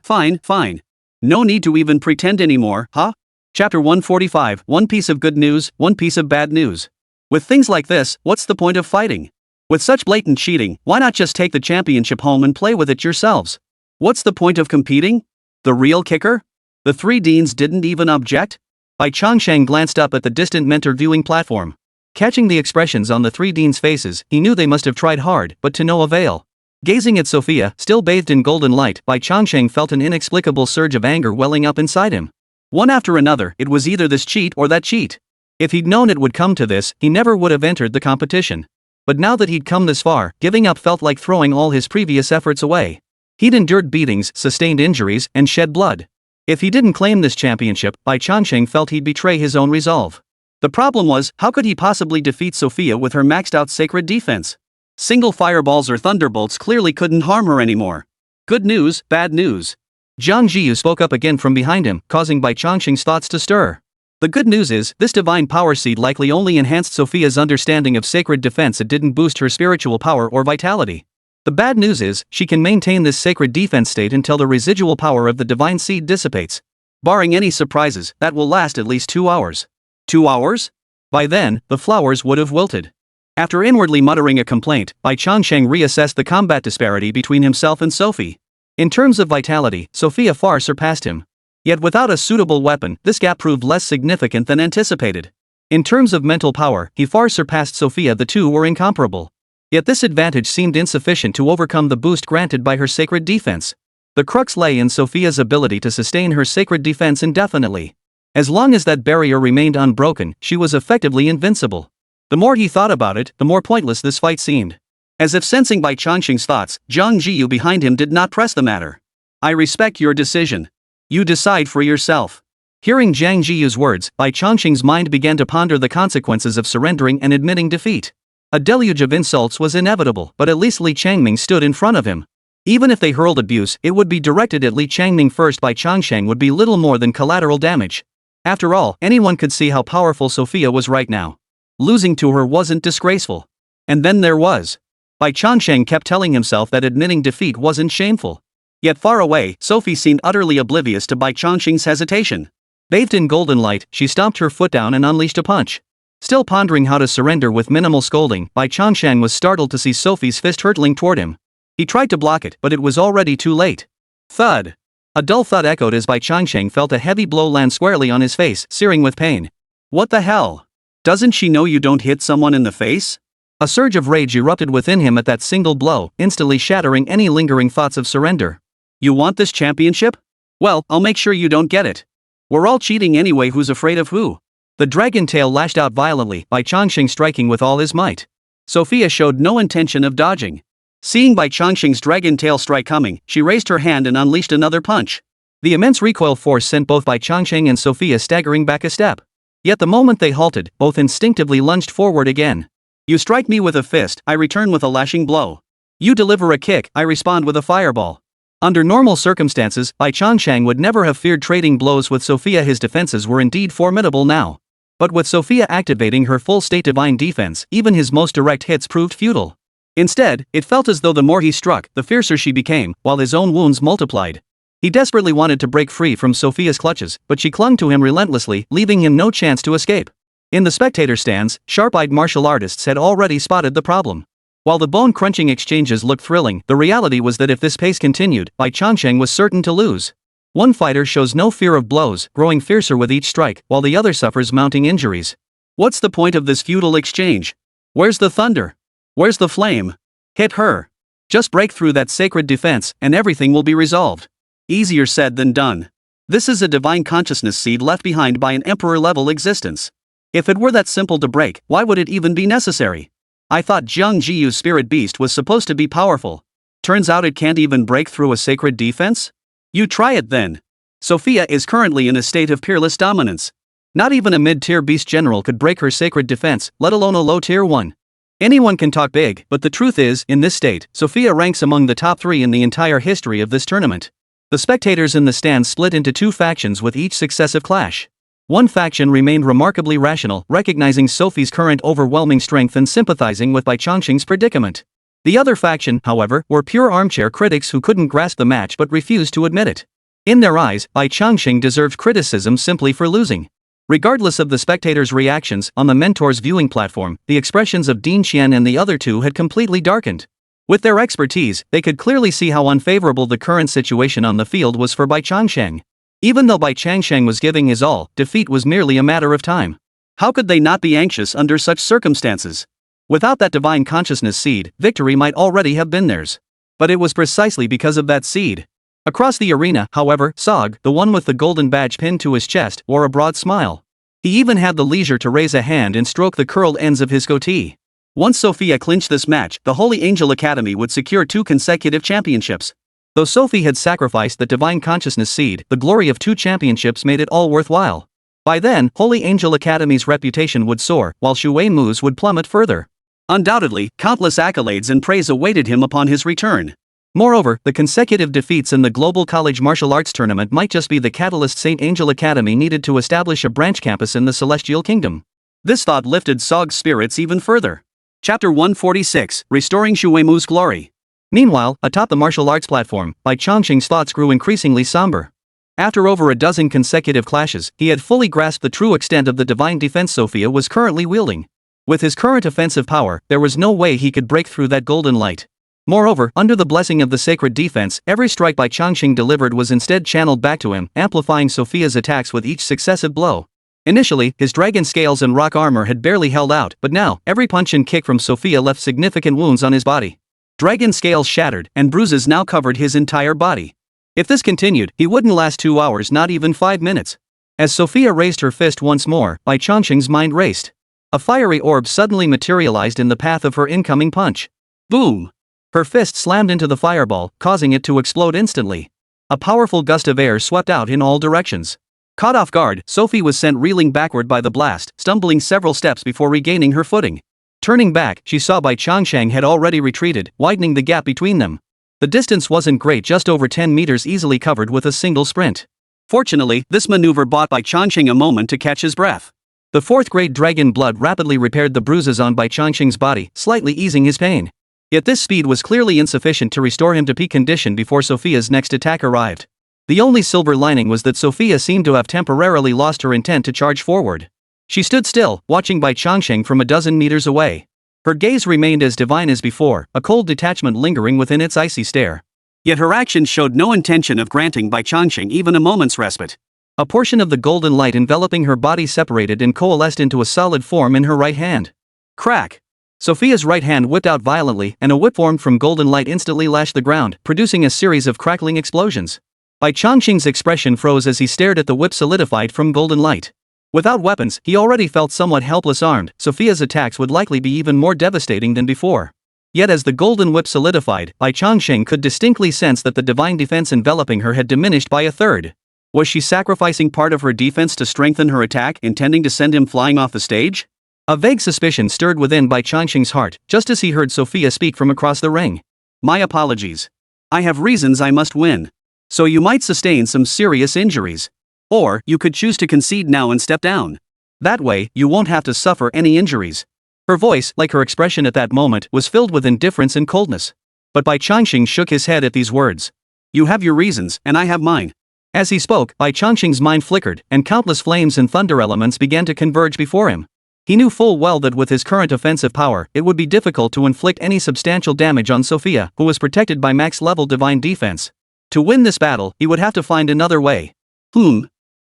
No need to even pretend anymore, huh? Chapter 145, One piece of good news, one piece of bad news. With things like this, what's the point of fighting? With such blatant cheating, why not just take the championship home and play with it yourselves? What's the point of competing? The real kicker? The three deans didn't even object? Bai Changsheng glanced up at the distant mentor viewing platform. Catching the expressions on the three deans' faces, he knew they must have tried hard, but to no avail. Gazing at Sophia, still bathed in golden light, Bai Changsheng felt an inexplicable surge of anger welling up inside him. One after another, it was either this cheat or that cheat. If he'd known it would come to this, he never would have entered the competition. But now that he'd come this far, giving up felt like throwing all his previous efforts away. He'd endured beatings, sustained injuries, and shed blood. If he didn't claim this championship, Bai Changsheng felt he'd betray his own resolve. The problem was, how could he possibly defeat Sophia with her maxed out sacred defense? Single fireballs or thunderbolts clearly couldn't harm her anymore. Good news, bad news. Jiang Zhiyu spoke up again from behind him, causing Bai Changsheng's thoughts to stir. The good news is, this divine power seed likely only enhanced Sophia's understanding of sacred defense. It didn't boost her spiritual power or vitality. The bad news is, she can maintain this sacred defense state until the residual power of the divine seed dissipates. Barring any surprises, that will last at least 2 hours. 2 hours? By then, the flowers would have wilted. After inwardly muttering a complaint, Bai Changsheng reassessed the combat disparity between himself and Sophie. In terms of vitality, Sophia far surpassed him. Yet without a suitable weapon, this gap proved less significant than anticipated. In terms of mental power, he far surpassed Sophia. The two were incomparable. Yet this advantage seemed insufficient to overcome the boost granted by her sacred defense. The crux lay in Sophia's ability to sustain her sacred defense indefinitely. As long as that barrier remained unbroken, she was effectively invincible. The more he thought about it, the more pointless this fight seemed. As if sensing Bai Changsheng's thoughts, Jiang Zhiyu behind him did not press the matter. I respect your decision. You decide for yourself. Hearing Jiang Zhiyu's words, Bai Changsheng's mind began to ponder the consequences of surrendering and admitting defeat. A deluge of insults was inevitable, but at least Li Changming stood in front of him. Even if they hurled abuse, it would be directed at Li Changning first. Bai Changsheng would be little more than collateral damage. After all, anyone could see how powerful Sophia was right now. Losing to her wasn't disgraceful. And then there was. Bai Changsheng kept telling himself that admitting defeat wasn't shameful. Yet far away, Sophie seemed utterly oblivious to Bai Changsheng's hesitation. Bathed in golden light, she stomped her foot down and unleashed a punch. Still pondering how to surrender with minimal scolding, Bai Changsheng was startled to see Sophie's fist hurtling toward him. He tried to block it, but it was already too late. Thud! A dull thud echoed as Bai Changsheng felt a heavy blow land squarely on his face, searing with pain. What the hell? Doesn't she know you don't hit someone in the face? A surge of rage erupted within him at that single blow, instantly shattering any lingering thoughts of surrender. You want this championship? Well, I'll make sure you don't get it. We're all cheating anyway, who's afraid of who? The dragon tail lashed out violently, Bai Changsheng striking with all his might. Sophia showed no intention of dodging. Seeing Bai Changsheng's dragon tail strike coming, she raised her hand and unleashed another punch. The immense recoil force sent both Bai Changsheng and Sophia staggering back a step. Yet the moment they halted, both instinctively lunged forward again. You strike me with a fist, I return with a lashing blow. You deliver a kick, I respond with a fireball. Under normal circumstances, Bai Changsheng would never have feared trading blows with Sophia. His defenses were indeed formidable now. But with Sophia activating her full-state divine defense, even his most direct hits proved futile. Instead, it felt as though the more he struck, the fiercer she became, while his own wounds multiplied. He desperately wanted to break free from Sophia's clutches, but she clung to him relentlessly, leaving him no chance to escape. In the spectator stands, sharp-eyed martial artists had already spotted the problem. While the bone-crunching exchanges looked thrilling, the reality was that if this pace continued, Bai Changsheng was certain to lose. One fighter shows no fear of blows, growing fiercer with each strike, while the other suffers mounting injuries. What's the point of this futile exchange? Where's the thunder? Where's the flame? Hit her. Just break through that sacred defense, and everything will be resolved. Easier said than done. This is a divine consciousness seed left behind by an emperor-level existence. If it were that simple to break, why would it even be necessary? I thought Jiang Zhiyu's spirit beast was supposed to be powerful. Turns out it can't even break through a sacred defense? You try it then. Sophia is currently in a state of peerless dominance. Not even a mid-tier beast general could break her sacred defense, let alone a low-tier one. Anyone can talk big, but the truth is, in this state, Sophia ranks among the top 3 in the entire history of this tournament. The spectators in the stands split into 2 factions with each successive clash. One faction remained remarkably rational, recognizing Sophie's current overwhelming strength and sympathizing with Bai Changsheng's predicament. The other faction, however, were pure armchair critics who couldn't grasp the match but refused to admit it. In their eyes, Bai Changsheng deserved criticism simply for losing. Regardless of the spectators' reactions, on the mentor's viewing platform, the expressions of Dean Qian and the other 2 had completely darkened. With their expertise, they could clearly see how unfavorable the current situation on the field was for Bai Changsheng. Even though Bai Changsheng was giving his all, defeat was merely a matter of time. How could they not be anxious under such circumstances? Without that divine consciousness seed, victory might already have been theirs. But it was precisely because of that seed. Across the arena, however, Sog, the one with the golden badge pinned to his chest, wore a broad smile. He even had the leisure to raise a hand and stroke the curled ends of his goatee. Once Sophia clinched this match, the Holy Angel Academy would secure 2 consecutive championships. Though Sophie had sacrificed the divine consciousness seed, the glory of 2 championships made it all worthwhile. By then, Holy Angel Academy's reputation would soar, while Shu Wei Mu's would plummet further. Undoubtedly, countless accolades and praise awaited him upon his return. Moreover, the consecutive defeats in the Global College Martial Arts Tournament might just be the catalyst St. Angel Academy needed to establish a branch campus in the Celestial Kingdom. This thought lifted Sog's spirits even further. Chapter 146, Restoring Shu Wei Mu's Glory. Meanwhile, atop the martial arts platform, Bai Changsheng's thoughts grew increasingly somber. After over a dozen consecutive clashes, he had fully grasped the true extent of the divine defense Sophia was currently wielding. With his current offensive power, there was no way he could break through that golden light. Moreover, under the blessing of the sacred defense, every strike Bai Changsheng delivered was instead channeled back to him, amplifying Sophia's attacks with each successive blow. Initially, his dragon scales and rock armor had barely held out, but now, every punch and kick from Sophia left significant wounds on his body. Dragon scales shattered, and bruises now covered his entire body. If this continued, he wouldn't last 2 hours, not even 5 minutes. As Sophia raised her fist once more, Bai Changsheng's mind raced. A fiery orb suddenly materialized in the path of her incoming punch. Boom! Her fist slammed into the fireball, causing it to explode instantly. A powerful gust of air swept out in all directions. Caught off guard, Sophie was sent reeling backward by the blast, stumbling several steps before regaining her footing. Turning back, she saw Bai Changsheng had already retreated, widening the gap between them. The distance wasn't great, just over 10 meters easily covered with a single sprint. Fortunately, this maneuver bought Bai Changsheng a moment to catch his breath. The fourth-grade dragon blood rapidly repaired the bruises on Bai Changsheng's body, slightly easing his pain. Yet this speed was clearly insufficient to restore him to peak condition before Sophia's next attack arrived. The only silver lining was that Sophia seemed to have temporarily lost her intent to charge forward. She stood still, watching Bai Changsheng from a dozen meters away. Her gaze remained as divine as before, a cold detachment lingering within its icy stare. Yet her actions showed no intention of granting Bai Changsheng even a moment's respite. A portion of the golden light enveloping her body separated and coalesced into a solid form in her right hand. Crack! Sophia's right hand whipped out violently, and a whip formed from golden light instantly lashed the ground, producing a series of crackling explosions. Bai Changsheng's expression froze as he stared at the whip solidified from golden light. Without weapons, he already felt somewhat helpless. Armed, Sophia's attacks would likely be even more devastating than before. Yet as the golden whip solidified, Bai Changsheng could distinctly sense that the divine defense enveloping her had diminished by a third. Was she sacrificing part of her defense to strengthen her attack, intending to send him flying off the stage? A vague suspicion stirred within Bai Changsheng's heart, just as he heard Sophia speak from across the ring. My apologies. I have reasons I must win. So you might sustain some serious injuries. Or, you could choose to concede now and step down. That way, you won't have to suffer any injuries. Her voice, like her expression at that moment, was filled with indifference and coldness. But Bai Changsheng shook his head at these words. You have your reasons, and I have mine. As he spoke, Bai Changsheng's mind flickered, and countless flames and thunder elements began to converge before him. He knew full well that with his current offensive power, it would be difficult to inflict any substantial damage on Sophia, who was protected by max-level divine defense. To win this battle, he would have to find another way.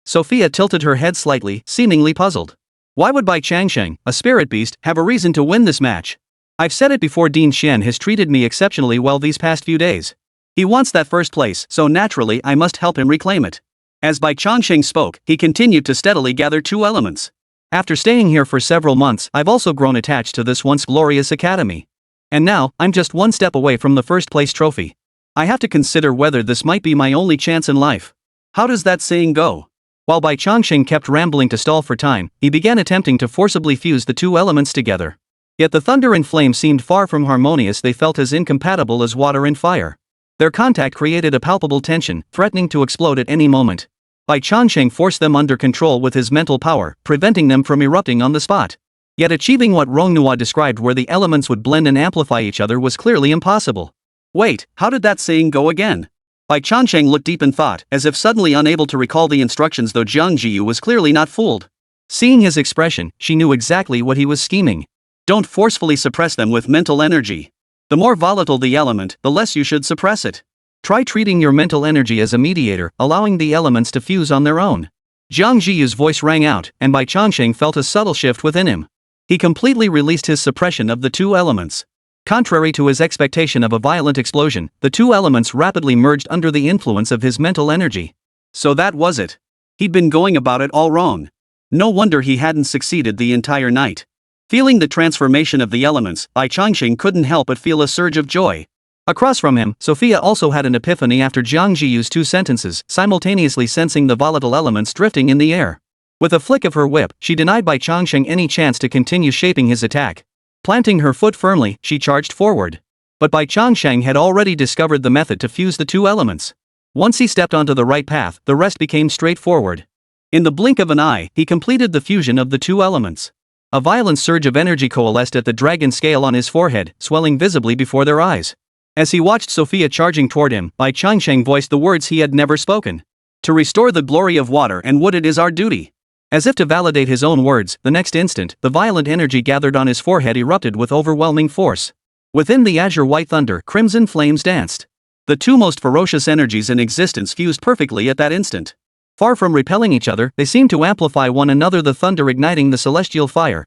Sophia tilted her head slightly, seemingly puzzled. Why would Bai Changsheng, a spirit beast, have a reason to win this match? I've said it before, Dean Xian has treated me exceptionally well these past few days. He wants that first place, so naturally I must help him reclaim it. As Bai Changsheng spoke, he continued to steadily gather two elements. After staying here for several months, I've also grown attached to this once glorious academy. And now, I'm just one step away from the first place trophy. I have to consider whether this might be my only chance in life. How does that saying go? While Bai Changsheng kept rambling to stall for time, he began attempting to forcibly fuse the two elements together. Yet the thunder and flame seemed far from harmonious. They felt as incompatible as water and fire. Their contact created a palpable tension, threatening to explode at any moment. Bai Changsheng forced them under control with his mental power, preventing them from erupting on the spot. Yet achieving what Rongnua described, where the elements would blend and amplify each other, was clearly impossible. Wait, how did that saying go again? Bai Changsheng looked deep in thought, as if suddenly unable to recall the instructions, though Jiang Zhiyu was clearly not fooled. Seeing his expression, she knew exactly what he was scheming. Don't forcefully suppress them with mental energy. The more volatile the element, the less you should suppress it. Try treating your mental energy as a mediator, allowing the elements to fuse on their own. Jiang Zhiyu's voice rang out, and Bai Changsheng felt a subtle shift within him. He completely released his suppression of the two elements. Contrary to his expectation of a violent explosion, the two elements rapidly merged under the influence of his mental energy. So that was it. He'd been going about it all wrong. No wonder he hadn't succeeded the entire night. Feeling the transformation of the elements, Bai Changsheng couldn't help but feel a surge of joy. Across from him, Sophia also had an epiphany after Jiang Zhiyu's two sentences, simultaneously sensing the volatile elements drifting in the air. With a flick of her whip, she denied Bai Changsheng any chance to continue shaping his attack. Planting her foot firmly, she charged forward. But Bai Changsheng had already discovered the method to fuse the two elements. Once he stepped onto the right path, the rest became straightforward. In the blink of an eye, he completed the fusion of the two elements. A violent surge of energy coalesced at the dragon scale on his forehead, swelling visibly before their eyes. As he watched Sophia charging toward him, Bai Changsheng voiced the words he had never spoken. To restore the glory of water and wood, it is our duty. As if to validate his own words, the next instant, the violent energy gathered on his forehead erupted with overwhelming force. Within the azure white thunder, crimson flames danced. The two most ferocious energies in existence fused perfectly at that instant. Far from repelling each other, they seemed to amplify one another, the thunder igniting the celestial fire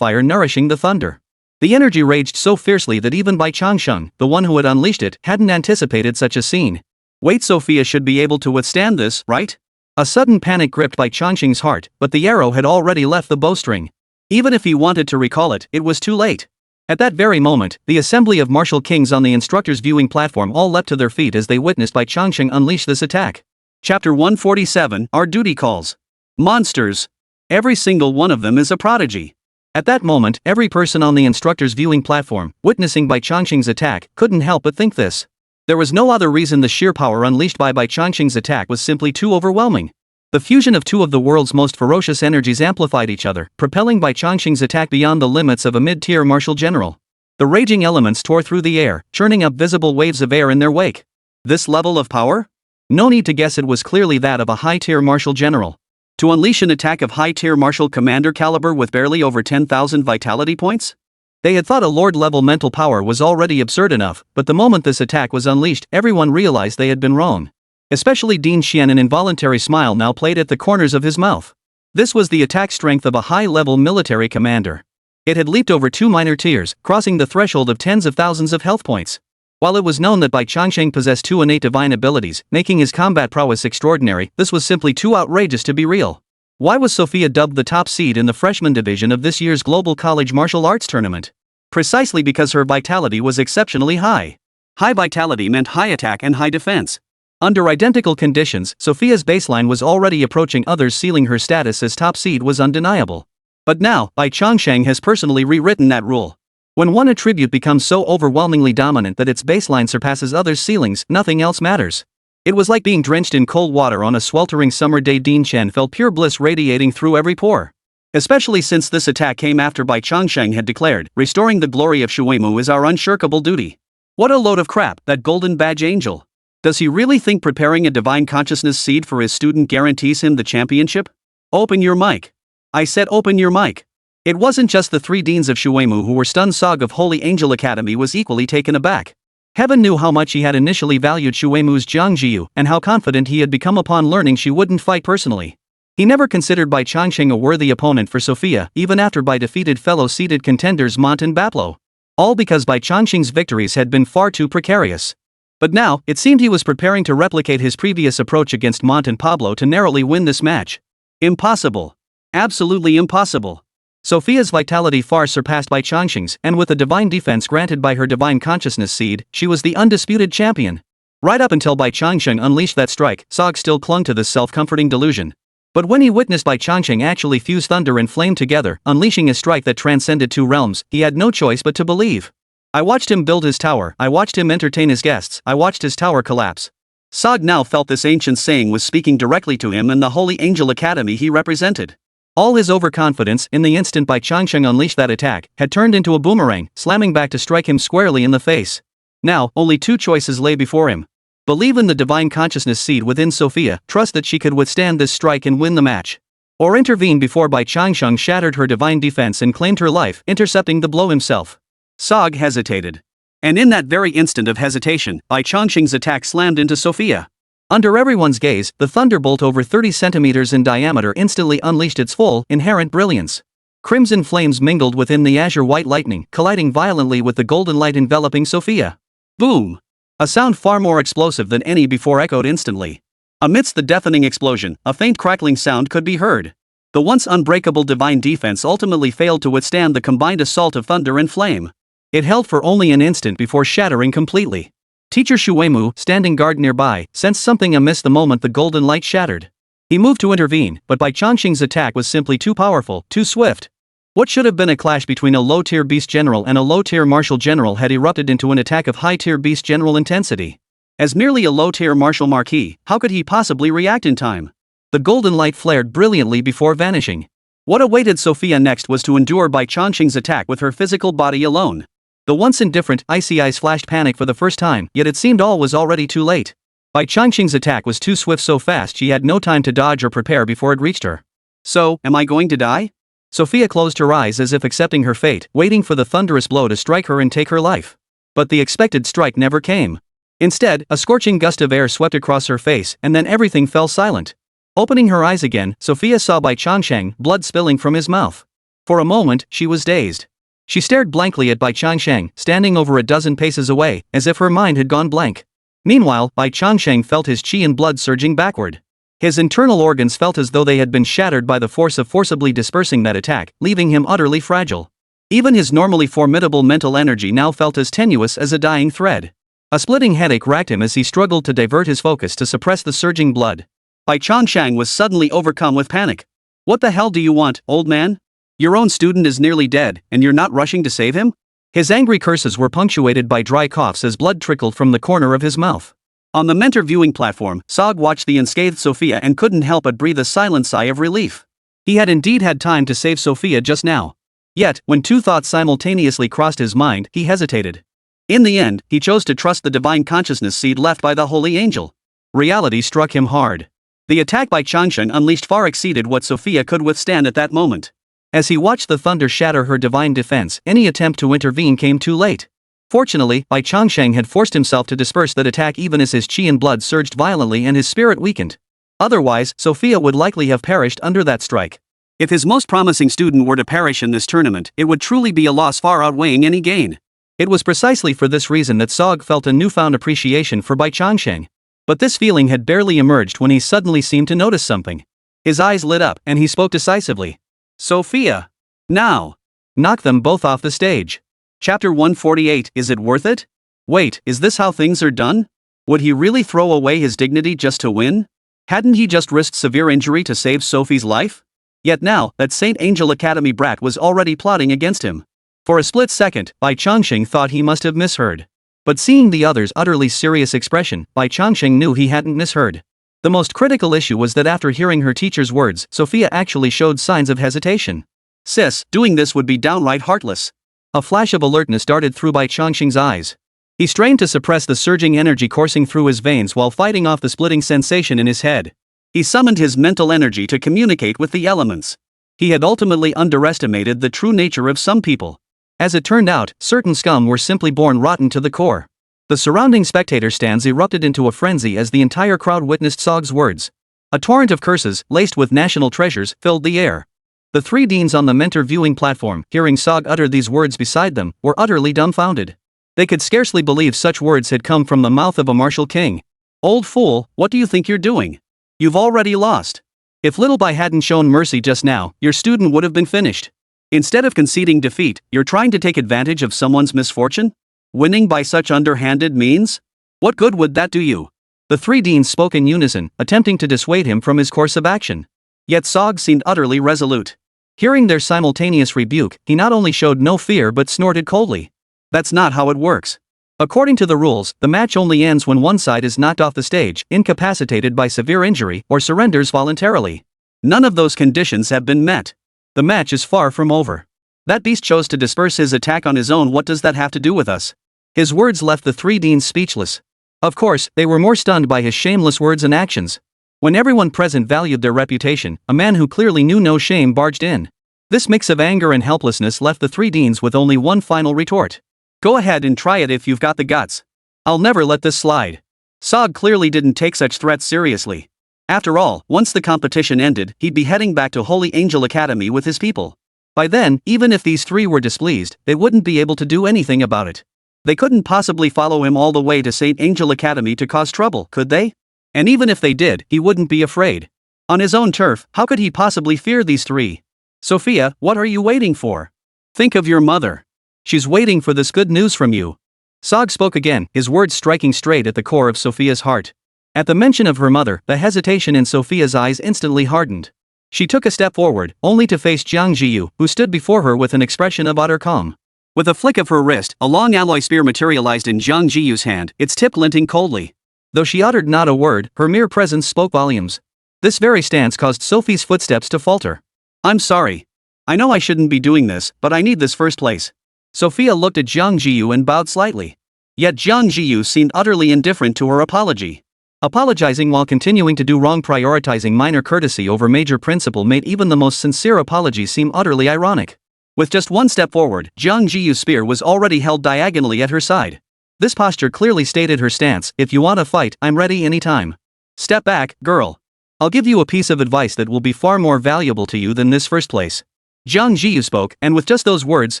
nourishing the thunder. The energy raged so fiercely that even Bai Changsheng, the one who had unleashed it, hadn't anticipated such a scene. Wait, Sophia should be able to withstand this, right? A sudden panic gripped Bai Changsheng's heart, but the arrow had already left the bowstring. Even if he wanted to recall it, it was too late. At that very moment, the assembly of martial kings on the instructor's viewing platform all leapt to their feet as they witnessed Bai Changsheng unleash this attack. Chapter 147, Our Duty Calls. Monsters. Every single one of them is a prodigy. At that moment, every person on the instructor's viewing platform, witnessing Bai Changsheng's attack, couldn't help but think this. There was no other reason. The sheer power unleashed by Bai Changsheng's attack was simply too overwhelming. The fusion of two of the world's most ferocious energies amplified each other, propelling Bai Changsheng's attack beyond the limits of a mid-tier martial general. The raging elements tore through the air, churning up visible waves of air in their wake. This level of power? No need to guess, it was clearly that of a high-tier martial general. To unleash an attack of high-tier martial commander caliber with barely over 10,000 vitality points? They had thought a lord-level mental power was already absurd enough, but the moment this attack was unleashed, everyone realized they had been wrong. Especially Dean Xian. An involuntary smile now played at the corners of his mouth. This was the attack strength of a high-level military commander. It had leaped over 2 minor tiers, crossing the threshold of tens of thousands of health points. While it was known that Bai Changsheng possessed 2 innate divine abilities, making his combat prowess extraordinary, this was simply too outrageous to be real. Why was Sophia dubbed the top seed in the freshman division of this year's Global College Martial Arts Tournament? Precisely because her vitality was exceptionally high. High vitality meant high attack and high defense. Under identical conditions, Sophia's baseline was already approaching others, sealing her status as top seed was undeniable. But now, Bai Changsheng has personally rewritten that rule. When one attribute becomes so overwhelmingly dominant that its baseline surpasses others' ceilings, nothing else matters. It was like being drenched in cold water on a sweltering summer day. Dean Chen felt pure bliss radiating through every pore. Especially since this attack came after Bai Changsheng had declared, "Restoring the glory of Shuimu is our unshirkable duty." What a load of crap, that golden badge angel. Does he really think preparing a divine consciousness seed for his student guarantees him the championship? Open your mic. I said open your mic. It wasn't just the 3 deans of Shuimu who were stunned. Sog of Holy Angel Academy was equally taken aback. Heaven knew how much he had initially valued Shuimu's Jiang Zhiyu, and how confident he had become upon learning she wouldn't fight personally. He never considered Bai Changsheng a worthy opponent for Sophia, even after Bai defeated fellow seeded contenders Mont and Baplo. All because Bai Changsheng's victories had been far too precarious. But now, it seemed he was preparing to replicate his previous approach against Mont and Pablo to narrowly win this match. Impossible. Absolutely impossible. Sophia's vitality far surpassed Bai Changsheng's, and with the divine defense granted by her divine consciousness seed, she was the undisputed champion. Right up until Bai Changsheng unleashed that strike, Sog still clung to this self-comforting delusion. But when he witnessed Bai Changsheng actually fuse thunder and flame together, unleashing a strike that transcended 2 realms, he had no choice but to believe. I watched him build his tower, I watched him entertain his guests, I watched his tower collapse. Sog now felt this ancient saying was speaking directly to him and the Holy Angel Academy he represented. All his overconfidence, in the instant Bai Changsheng unleashed that attack, had turned into a boomerang, slamming back to strike him squarely in the face. Now, only 2 choices lay before him. Believe in the divine consciousness seed within Sophia, trust that she could withstand this strike and win the match. Or intervene before Bai Changsheng shattered her divine defense and claimed her life, intercepting the blow himself. Sog hesitated. And in that very instant of hesitation, Bai Changsheng's attack slammed into Sophia. Under everyone's gaze, the thunderbolt over 30 centimeters in diameter instantly unleashed its full, inherent brilliance. Crimson flames mingled within the azure-white lightning, colliding violently with the golden light enveloping Sophia. Boom! A sound far more explosive than any before echoed instantly. Amidst the deafening explosion, a faint crackling sound could be heard. The once unbreakable divine defense ultimately failed to withstand the combined assault of thunder and flame. It held for only an instant before shattering completely. Teacher Shuimu, standing guard nearby, sensed something amiss the moment the golden light shattered. He moved to intervene, but Bai Changsheng's attack was simply too powerful, too swift. What should have been a clash between a low-tier beast general and a low-tier martial general had erupted into an attack of high-tier beast general intensity. As merely a low-tier martial marquis, how could he possibly react in time? The golden light flared brilliantly before vanishing. What awaited Sophia next was to endure Bai Changsheng's attack with her physical body alone. The once indifferent, icy eyes flashed panic for the first time, yet it seemed all was already too late. Bai Changsheng's attack was too swift, so fast she had no time to dodge or prepare before it reached her. So, am I going to die? Sophia closed her eyes as if accepting her fate, waiting for the thunderous blow to strike her and take her life. But the expected strike never came. Instead, a scorching gust of air swept across her face, and then everything fell silent. Opening her eyes again, Sophia saw Bai Changsheng, blood spilling from his mouth. For a moment, she was dazed. She stared blankly at Bai Changsheng, standing over a dozen paces away, as if her mind had gone blank. Meanwhile, Bai Changsheng felt his chi and blood surging backward. His internal organs felt as though they had been shattered by the force of forcibly dispersing that attack, leaving him utterly fragile. Even his normally formidable mental energy now felt as tenuous as a dying thread. A splitting headache racked him as he struggled to divert his focus to suppress the surging blood. Bai Changsheng was suddenly overcome with panic. What the hell do you want, old man? Your own student is nearly dead, and you're not rushing to save him? His angry curses were punctuated by dry coughs as blood trickled from the corner of his mouth. On the mentor viewing platform, Sog watched the unscathed Sophia and couldn't help but breathe a silent sigh of relief. He had indeed had time to save Sophia just now. Yet, when two thoughts simultaneously crossed his mind, he hesitated. In the end, he chose to trust the divine consciousness seed left by the holy angel. Reality struck him hard. The attack by Changsheng unleashed far exceeded what Sophia could withstand at that moment. As he watched the thunder shatter her divine defense, any attempt to intervene came too late. Fortunately, Bai Changsheng had forced himself to disperse that attack even as his chi and blood surged violently and his spirit weakened. Otherwise, Sophia would likely have perished under that strike. If his most promising student were to perish in this tournament, it would truly be a loss far outweighing any gain. It was precisely for this reason that Sog felt a newfound appreciation for Bai Changsheng. But this feeling had barely emerged when he suddenly seemed to notice something. His eyes lit up, and he spoke decisively. Sophia! Now! Knock them both off the stage. Chapter 148. Is it worth it? Wait, is this how things are done? Would he really throw away his dignity just to win? Hadn't he just risked severe injury to save Sophie's life? Yet now, that Saint Angel Academy brat was already plotting against him. For a split second, Bai Changsheng thought he must have misheard. But seeing the other's utterly serious expression, Bai Changsheng knew he hadn't misheard. The most critical issue was that after hearing her teacher's words, Sophia actually showed signs of hesitation. Sis, doing this would be downright heartless. A flash of alertness darted through Bai Changsheng's eyes. He strained to suppress the surging energy coursing through his veins while fighting off the splitting sensation in his head. He summoned his mental energy to communicate with the elements. He had ultimately underestimated the true nature of some people. As it turned out, certain scum were simply born rotten to the core. The surrounding spectator stands erupted into a frenzy as the entire crowd witnessed Sog's words. A torrent of curses, laced with national treasures, filled the air. The three deans on the mentor viewing platform, hearing Sog utter these words beside them, were utterly dumbfounded. They could scarcely believe such words had come from the mouth of a martial king. Old fool, what do you think you're doing? You've already lost. If Little Bai hadn't shown mercy just now, your student would have been finished. Instead of conceding defeat, you're trying to take advantage of someone's misfortune? Winning by such underhanded means? What good would that do you? The three deans spoke in unison, attempting to dissuade him from his course of action. Yet Sog seemed utterly resolute. Hearing their simultaneous rebuke, he not only showed no fear but snorted coldly. That's not how it works. According to the rules, the match only ends when one side is knocked off the stage, incapacitated by severe injury, or surrenders voluntarily. None of those conditions have been met. The match is far from over. That beast chose to disperse his attack on his own. What does that have to do with us? His words left the three deans speechless. Of course, they were more stunned by his shameless words and actions. When everyone present valued their reputation, a man who clearly knew no shame barged in. This mix of anger and helplessness left the three deans with only one final retort. Go ahead and try it if you've got the guts. I'll never let this slide. Sog clearly didn't take such threats seriously. After all, once the competition ended, he'd be heading back to Holy Angel Academy with his people. By then, even if these three were displeased, they wouldn't be able to do anything about it. They couldn't possibly follow him all the way to Saint Angel Academy to cause trouble, could they? And even if they did, he wouldn't be afraid. On his own turf, how could he possibly fear these three? Sophia, what are you waiting for? Think of your mother. She's waiting for this good news from you. Sog spoke again, his words striking straight at the core of Sophia's heart. At the mention of her mother, the hesitation in Sophia's eyes instantly hardened. She took a step forward, only to face Jiang Zhiyu, who stood before her with an expression of utter calm. With a flick of her wrist, a long alloy spear materialized in Jiang Zhiyu's hand, its tip glinting coldly. Though she uttered not a word, her mere presence spoke volumes. This very stance caused Sophie's footsteps to falter. I'm sorry. I know I shouldn't be doing this, but I need this first place. Sophia looked at Jiang Zhiyu and bowed slightly. Yet Jiang Zhiyu seemed utterly indifferent to her apology. Apologizing while continuing to do wrong, prioritizing minor courtesy over major principle, made even the most sincere apology seem utterly ironic. With just one step forward, Jiang Zhiyu's spear was already held diagonally at her side. This posture clearly stated her stance: if you want to fight, I'm ready anytime. Step back, girl. I'll give you a piece of advice that will be far more valuable to you than this first place. Jiang Zhiyu spoke, and with just those words,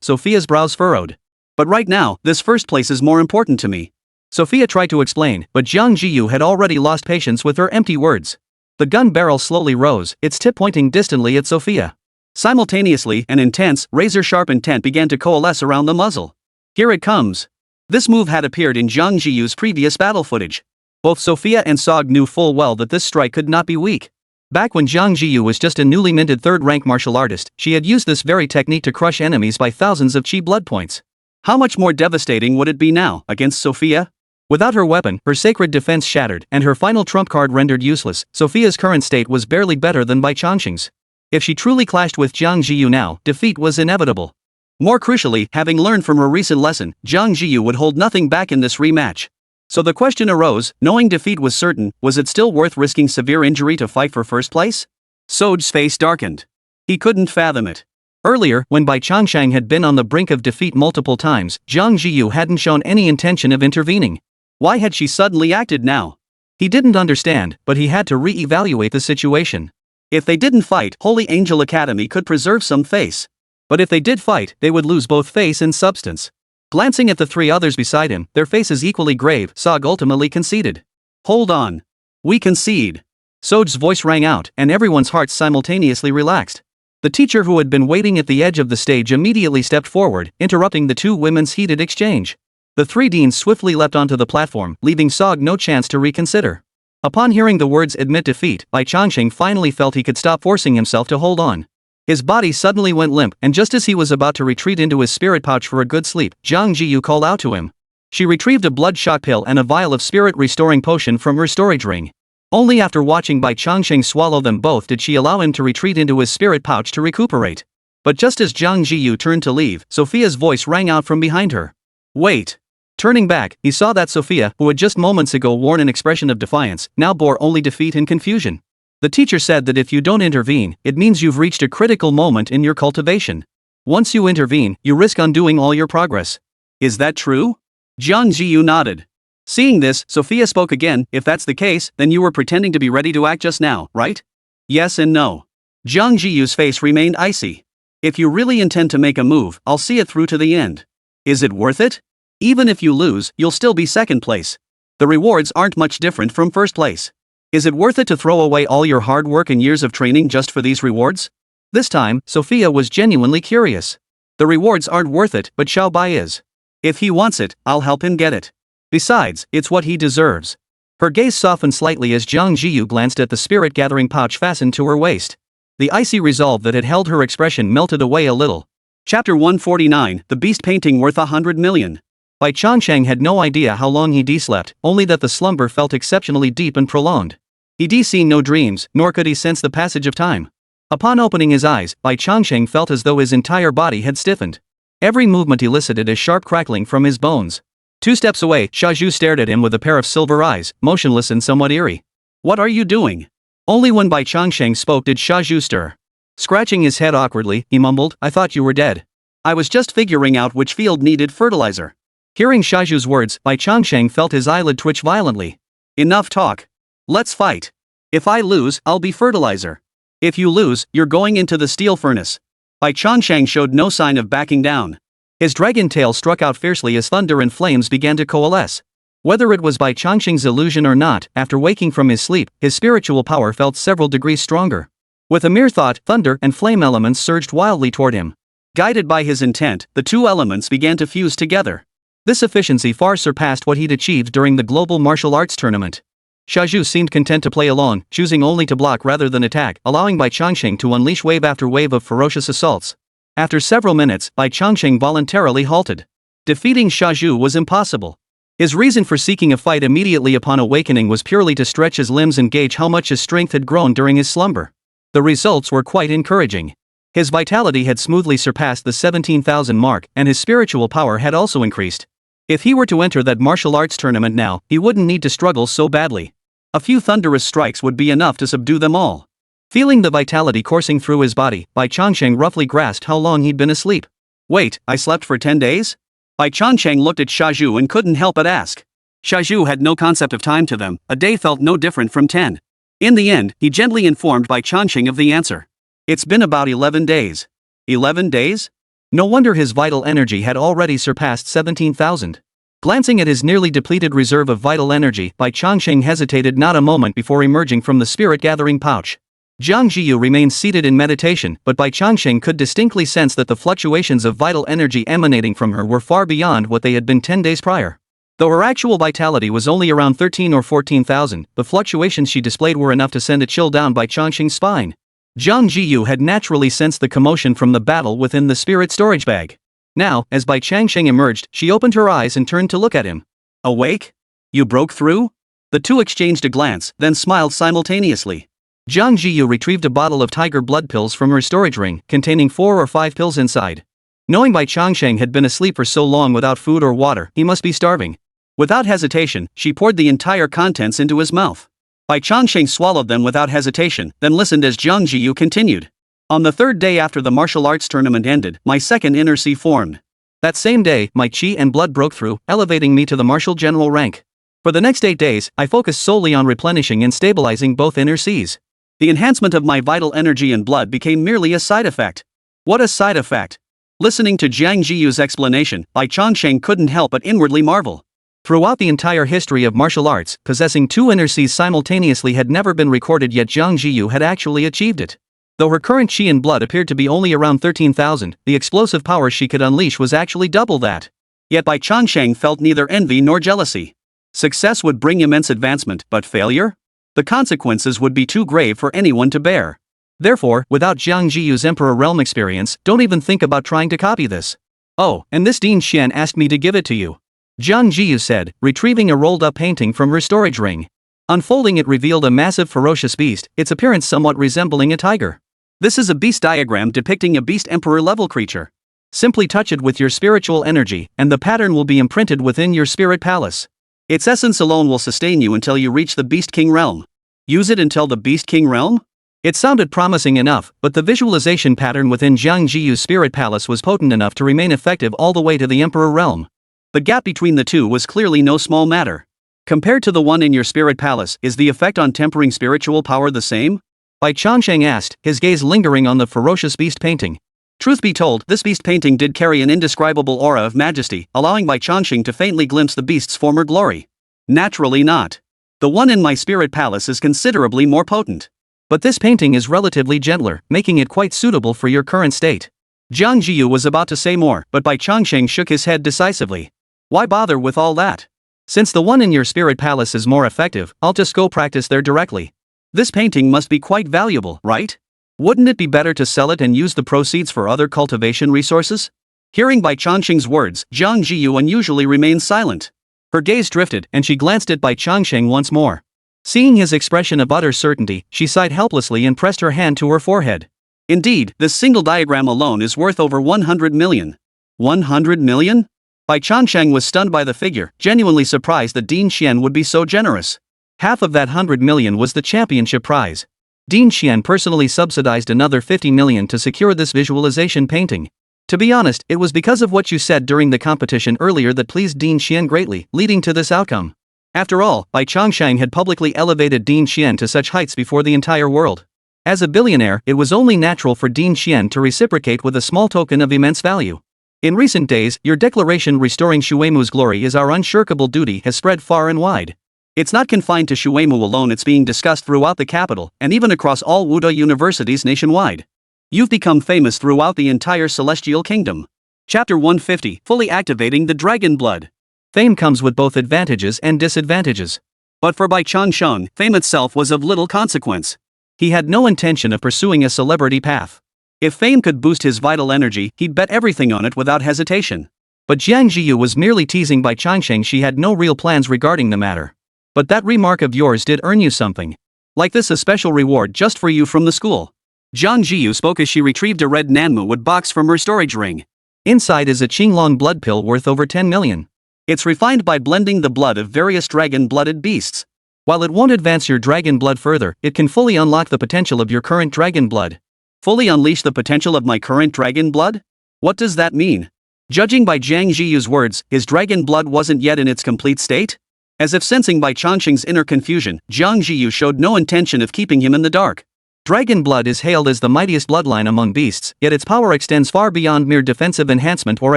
Sophia's brows furrowed. But right now, this first place is more important to me. Sophia tried to explain, but Jiang Zhiyu had already lost patience with her empty words. The gun barrel slowly rose, its tip pointing distantly at Sophia. Simultaneously, an intense, razor-sharp intent began to coalesce around the muzzle. Here it comes. This move had appeared in Jiang Zhiyu's previous battle footage. Both Sophia and Sog knew full well that this strike could not be weak. Back when Jiang Zhiyu was just a newly minted third-rank martial artist, she had used this very technique to crush enemies by thousands of chi blood points. How much more devastating would it be now, against Sophia? Without her weapon, her sacred defense shattered, and her final trump card rendered useless, Sophia's current state was barely better than Bai Changsheng's. If she truly clashed with Jiang Zhiyu now, defeat was inevitable. More crucially, having learned from her recent lesson, Jiang Zhiyu would hold nothing back in this rematch. So the question arose, knowing defeat was certain, was it still worth risking severe injury to fight for first place? Soj's face darkened. He couldn't fathom it. Earlier, when Bai Changsheng had been on the brink of defeat multiple times, Jiang Zhiyu hadn't shown any intention of intervening. Why had she suddenly acted now? He didn't understand, but he had to re-evaluate the situation. If they didn't fight, Holy Angel Academy could preserve some face. But if they did fight, they would lose both face and substance. Glancing at the three others beside him, their faces equally grave, Sog ultimately conceded. Hold on. We concede. Soj's voice rang out, and everyone's hearts simultaneously relaxed. The teacher who had been waiting at the edge of the stage immediately stepped forward, interrupting the two women's heated exchange. The three deans swiftly leapt onto the platform, leaving Sog no chance to reconsider. Upon hearing the words admit defeat, Bai Changsheng finally felt he could stop forcing himself to hold on. His body suddenly went limp, and just as he was about to retreat into his spirit pouch for a good sleep, Jiang Zhiyu called out to him. She retrieved a bloodshot pill and a vial of spirit-restoring potion from her storage ring. Only after watching Bai Changsheng swallow them both did she allow him to retreat into his spirit pouch to recuperate. But just as Jiang Zhiyu turned to leave, Sophia's voice rang out from behind her. Wait! Turning back, he saw that Sophia, who had just moments ago worn an expression of defiance, now bore only defeat and confusion. The teacher said that if you don't intervene, it means you've reached a critical moment in your cultivation. Once you intervene, you risk undoing all your progress. Is that true? Jiang Zhiyu nodded. Seeing this, Sophia spoke again. If that's the case, then you were pretending to be ready to act just now, right? Yes and no. Jiang Zhiyu's face remained icy. If you really intend to make a move, I'll see it through to the end. Is it worth it? Even if you lose, you'll still be second place. The rewards aren't much different from first place. Is it worth it to throw away all your hard work and years of training just for these rewards? This time, Sophia was genuinely curious. The rewards aren't worth it, but Xiao Bai is. If he wants it, I'll help him get it. Besides, it's what he deserves. Her gaze softened slightly as Jiang Zhiyu glanced at the spirit-gathering pouch fastened to her waist. The icy resolve that had held her expression melted away a little. Chapter 149, The Beast Painting Worth 100 Million. Bai Changsheng had no idea how long he slept, only that the slumber felt exceptionally deep and prolonged. He'd seen no dreams, nor could he sense the passage of time. Upon opening his eyes, Bai Changsheng felt as though his entire body had stiffened. Every movement elicited a sharp crackling from his bones. 2 steps away, Xiaozhu stared at him with a pair of silver eyes, motionless and somewhat eerie. What are you doing? Only when Bai Changsheng spoke did Xiaozhu stir. Scratching his head awkwardly, he mumbled, I thought you were dead. I was just figuring out which field needed fertilizer. Hearing Xiaozhu's words, Bai Changsheng felt his eyelid twitch violently. Enough talk. Let's fight. If I lose, I'll be fertilizer. If you lose, you're going into the steel furnace. Bai Changsheng showed no sign of backing down. His dragon tail struck out fiercely as thunder and flames began to coalesce. Whether it was Bai Changsheng's illusion or not, after waking from his sleep, his spiritual power felt several degrees stronger. With a mere thought, thunder and flame elements surged wildly toward him. Guided by his intent, the two elements began to fuse together. This efficiency far surpassed what he'd achieved during the global martial arts tournament. Xiaozhu seemed content to play along, choosing only to block rather than attack, allowing Bai Changsheng to unleash wave after wave of ferocious assaults. After several minutes, Bai Changsheng voluntarily halted. Defeating Xiaozhu was impossible. His reason for seeking a fight immediately upon awakening was purely to stretch his limbs and gauge how much his strength had grown during his slumber. The results were quite encouraging. His vitality had smoothly surpassed the 17,000 mark, and his spiritual power had also increased. If he were to enter that martial arts tournament now, he wouldn't need to struggle so badly. A few thunderous strikes would be enough to subdue them all. Feeling the vitality coursing through his body, Bai Changsheng roughly grasped how long he'd been asleep. Wait, I slept for 10 days? Bai Changsheng looked at Xiaozhu and couldn't help but ask. Xiaozhu had no concept of time to them, a day felt no different from 10. In the end, he gently informed Bai Changsheng of the answer. It's been about 11 days. 11 days? No wonder his vital energy had already surpassed 17,000. Glancing at his nearly depleted reserve of vital energy, Bai Changsheng hesitated not a moment before emerging from the spirit-gathering pouch. Jiang Zhiyu remained seated in meditation, but Bai Changsheng could distinctly sense that the fluctuations of vital energy emanating from her were far beyond what they had been 10 days prior. Though her actual vitality was only around 13 or 14,000, the fluctuations she displayed were enough to send a chill down Bai Changsheng's spine. Jiang Zhiyu had naturally sensed the commotion from the battle within the spirit storage bag. Now, as Bai Changsheng emerged, she opened her eyes and turned to look at him. Awake? You broke through? The two exchanged a glance, then smiled simultaneously. Jiang Zhiyu retrieved a bottle of tiger blood pills from her storage ring, containing 4 or 5 pills inside. Knowing Bai Changsheng had been asleep for so long without food or water, he must be starving. Without hesitation, she poured the entire contents into his mouth. Bai Changsheng swallowed them without hesitation, then listened as Jiang Zhiyu continued. On the third day after the martial arts tournament ended, my second inner sea formed. That same day, my chi and blood broke through, elevating me to the martial general rank. For the next 8 days, I focused solely on replenishing and stabilizing both inner seas. The enhancement of my vital energy and blood became merely a side effect. What a side effect! Listening to Jiang Zhiyu's explanation, Bai Changsheng couldn't help but inwardly marvel. Throughout the entire history of martial arts, possessing 2 inner seas simultaneously had never been recorded, yet Jiang Zhiyu had actually achieved it. Though her current chi and blood appeared to be only around 13,000, the explosive power she could unleash was actually double that. Yet Bai Changsheng felt neither envy nor jealousy. Success would bring immense advancement, but failure? The consequences would be too grave for anyone to bear. Therefore, without Jiang Zhiyu's Emperor Realm experience, don't even think about trying to copy this. Oh, and this Dean Xian asked me to give it to you. Jiang Zhiyu said, retrieving a rolled-up painting from her storage ring. Unfolding it revealed a massive ferocious beast, its appearance somewhat resembling a tiger. This is a beast diagram depicting a beast emperor-level creature. Simply touch it with your spiritual energy, and the pattern will be imprinted within your spirit palace. Its essence alone will sustain you until you reach the Beast King realm. Use it until the Beast King realm? It sounded promising enough, but the visualization pattern within Jiang Zhiyu's spirit palace was potent enough to remain effective all the way to the Emperor realm. The gap between the two was clearly no small matter. Compared to the one in your spirit palace, is the effect on tempering spiritual power the same? Bai Changsheng asked, his gaze lingering on the ferocious beast painting. Truth be told, this beast painting did carry an indescribable aura of majesty, allowing Bai Changsheng to faintly glimpse the beast's former glory. Naturally not. The one in my spirit palace is considerably more potent. But this painting is relatively gentler, making it quite suitable for your current state. Jiang Zhiyu was about to say more, but Bai Changsheng shook his head decisively. Why bother with all that? Since the one in your spirit palace is more effective, I'll just go practice there directly. This painting must be quite valuable, right? Wouldn't it be better to sell it and use the proceeds for other cultivation resources? Hearing Bai Changsheng's words, Jiang Zhiyu unusually remained silent. Her gaze drifted, and she glanced at Bai Changsheng once more. Seeing his expression of utter certainty, she sighed helplessly and pressed her hand to her forehead. Indeed, this single diagram alone is worth over 100 million. 100 million? Bai Changsheng was stunned by the figure, genuinely surprised that Dean Xian would be so generous. Half of that 100 million was the championship prize. Dean Xian personally subsidized another 50 million to secure this visualization painting. To be honest, it was because of what you said during the competition earlier that pleased Dean Xian greatly, leading to this outcome. After all, Bai Changsheng had publicly elevated Dean Xian to such heights before the entire world. As a billionaire, it was only natural for Dean Xian to reciprocate with a small token of immense value. In recent days, your declaration restoring Shuemu's glory is our unshirkable duty has spread far and wide. It's not confined to Shuemu alone, it's being discussed throughout the capital, and even across all Wuda universities nationwide. You've become famous throughout the entire Celestial Kingdom. Chapter 150, Fully Activating the Dragon Blood. Fame comes with both advantages and disadvantages. But for Bai Changsheng, fame itself was of little consequence. He had no intention of pursuing a celebrity path. If fame could boost his vital energy, he'd bet everything on it without hesitation. But Jiang Zhiyu was merely teasing Bai Changsheng. She had no real plans regarding the matter. But that remark of yours did earn you something. Like this, a special reward just for you from the school. Jiang Zhiyu spoke as she retrieved a red Nanmu wood box from her storage ring. Inside is a Qinglong blood pill worth over 10 million. It's refined by blending the blood of various dragon-blooded beasts. While it won't advance your dragon blood further, it can fully unlock the potential of your current dragon blood. Fully unleash the potential of my current dragon blood? What does that mean? Judging by Jiang Zhiyu's words, his dragon blood wasn't yet in its complete state? As if sensing Bai Changsheng's inner confusion, Jiang Zhiyu showed no intention of keeping him in the dark. Dragon blood is hailed as the mightiest bloodline among beasts, yet its power extends far beyond mere defensive enhancement or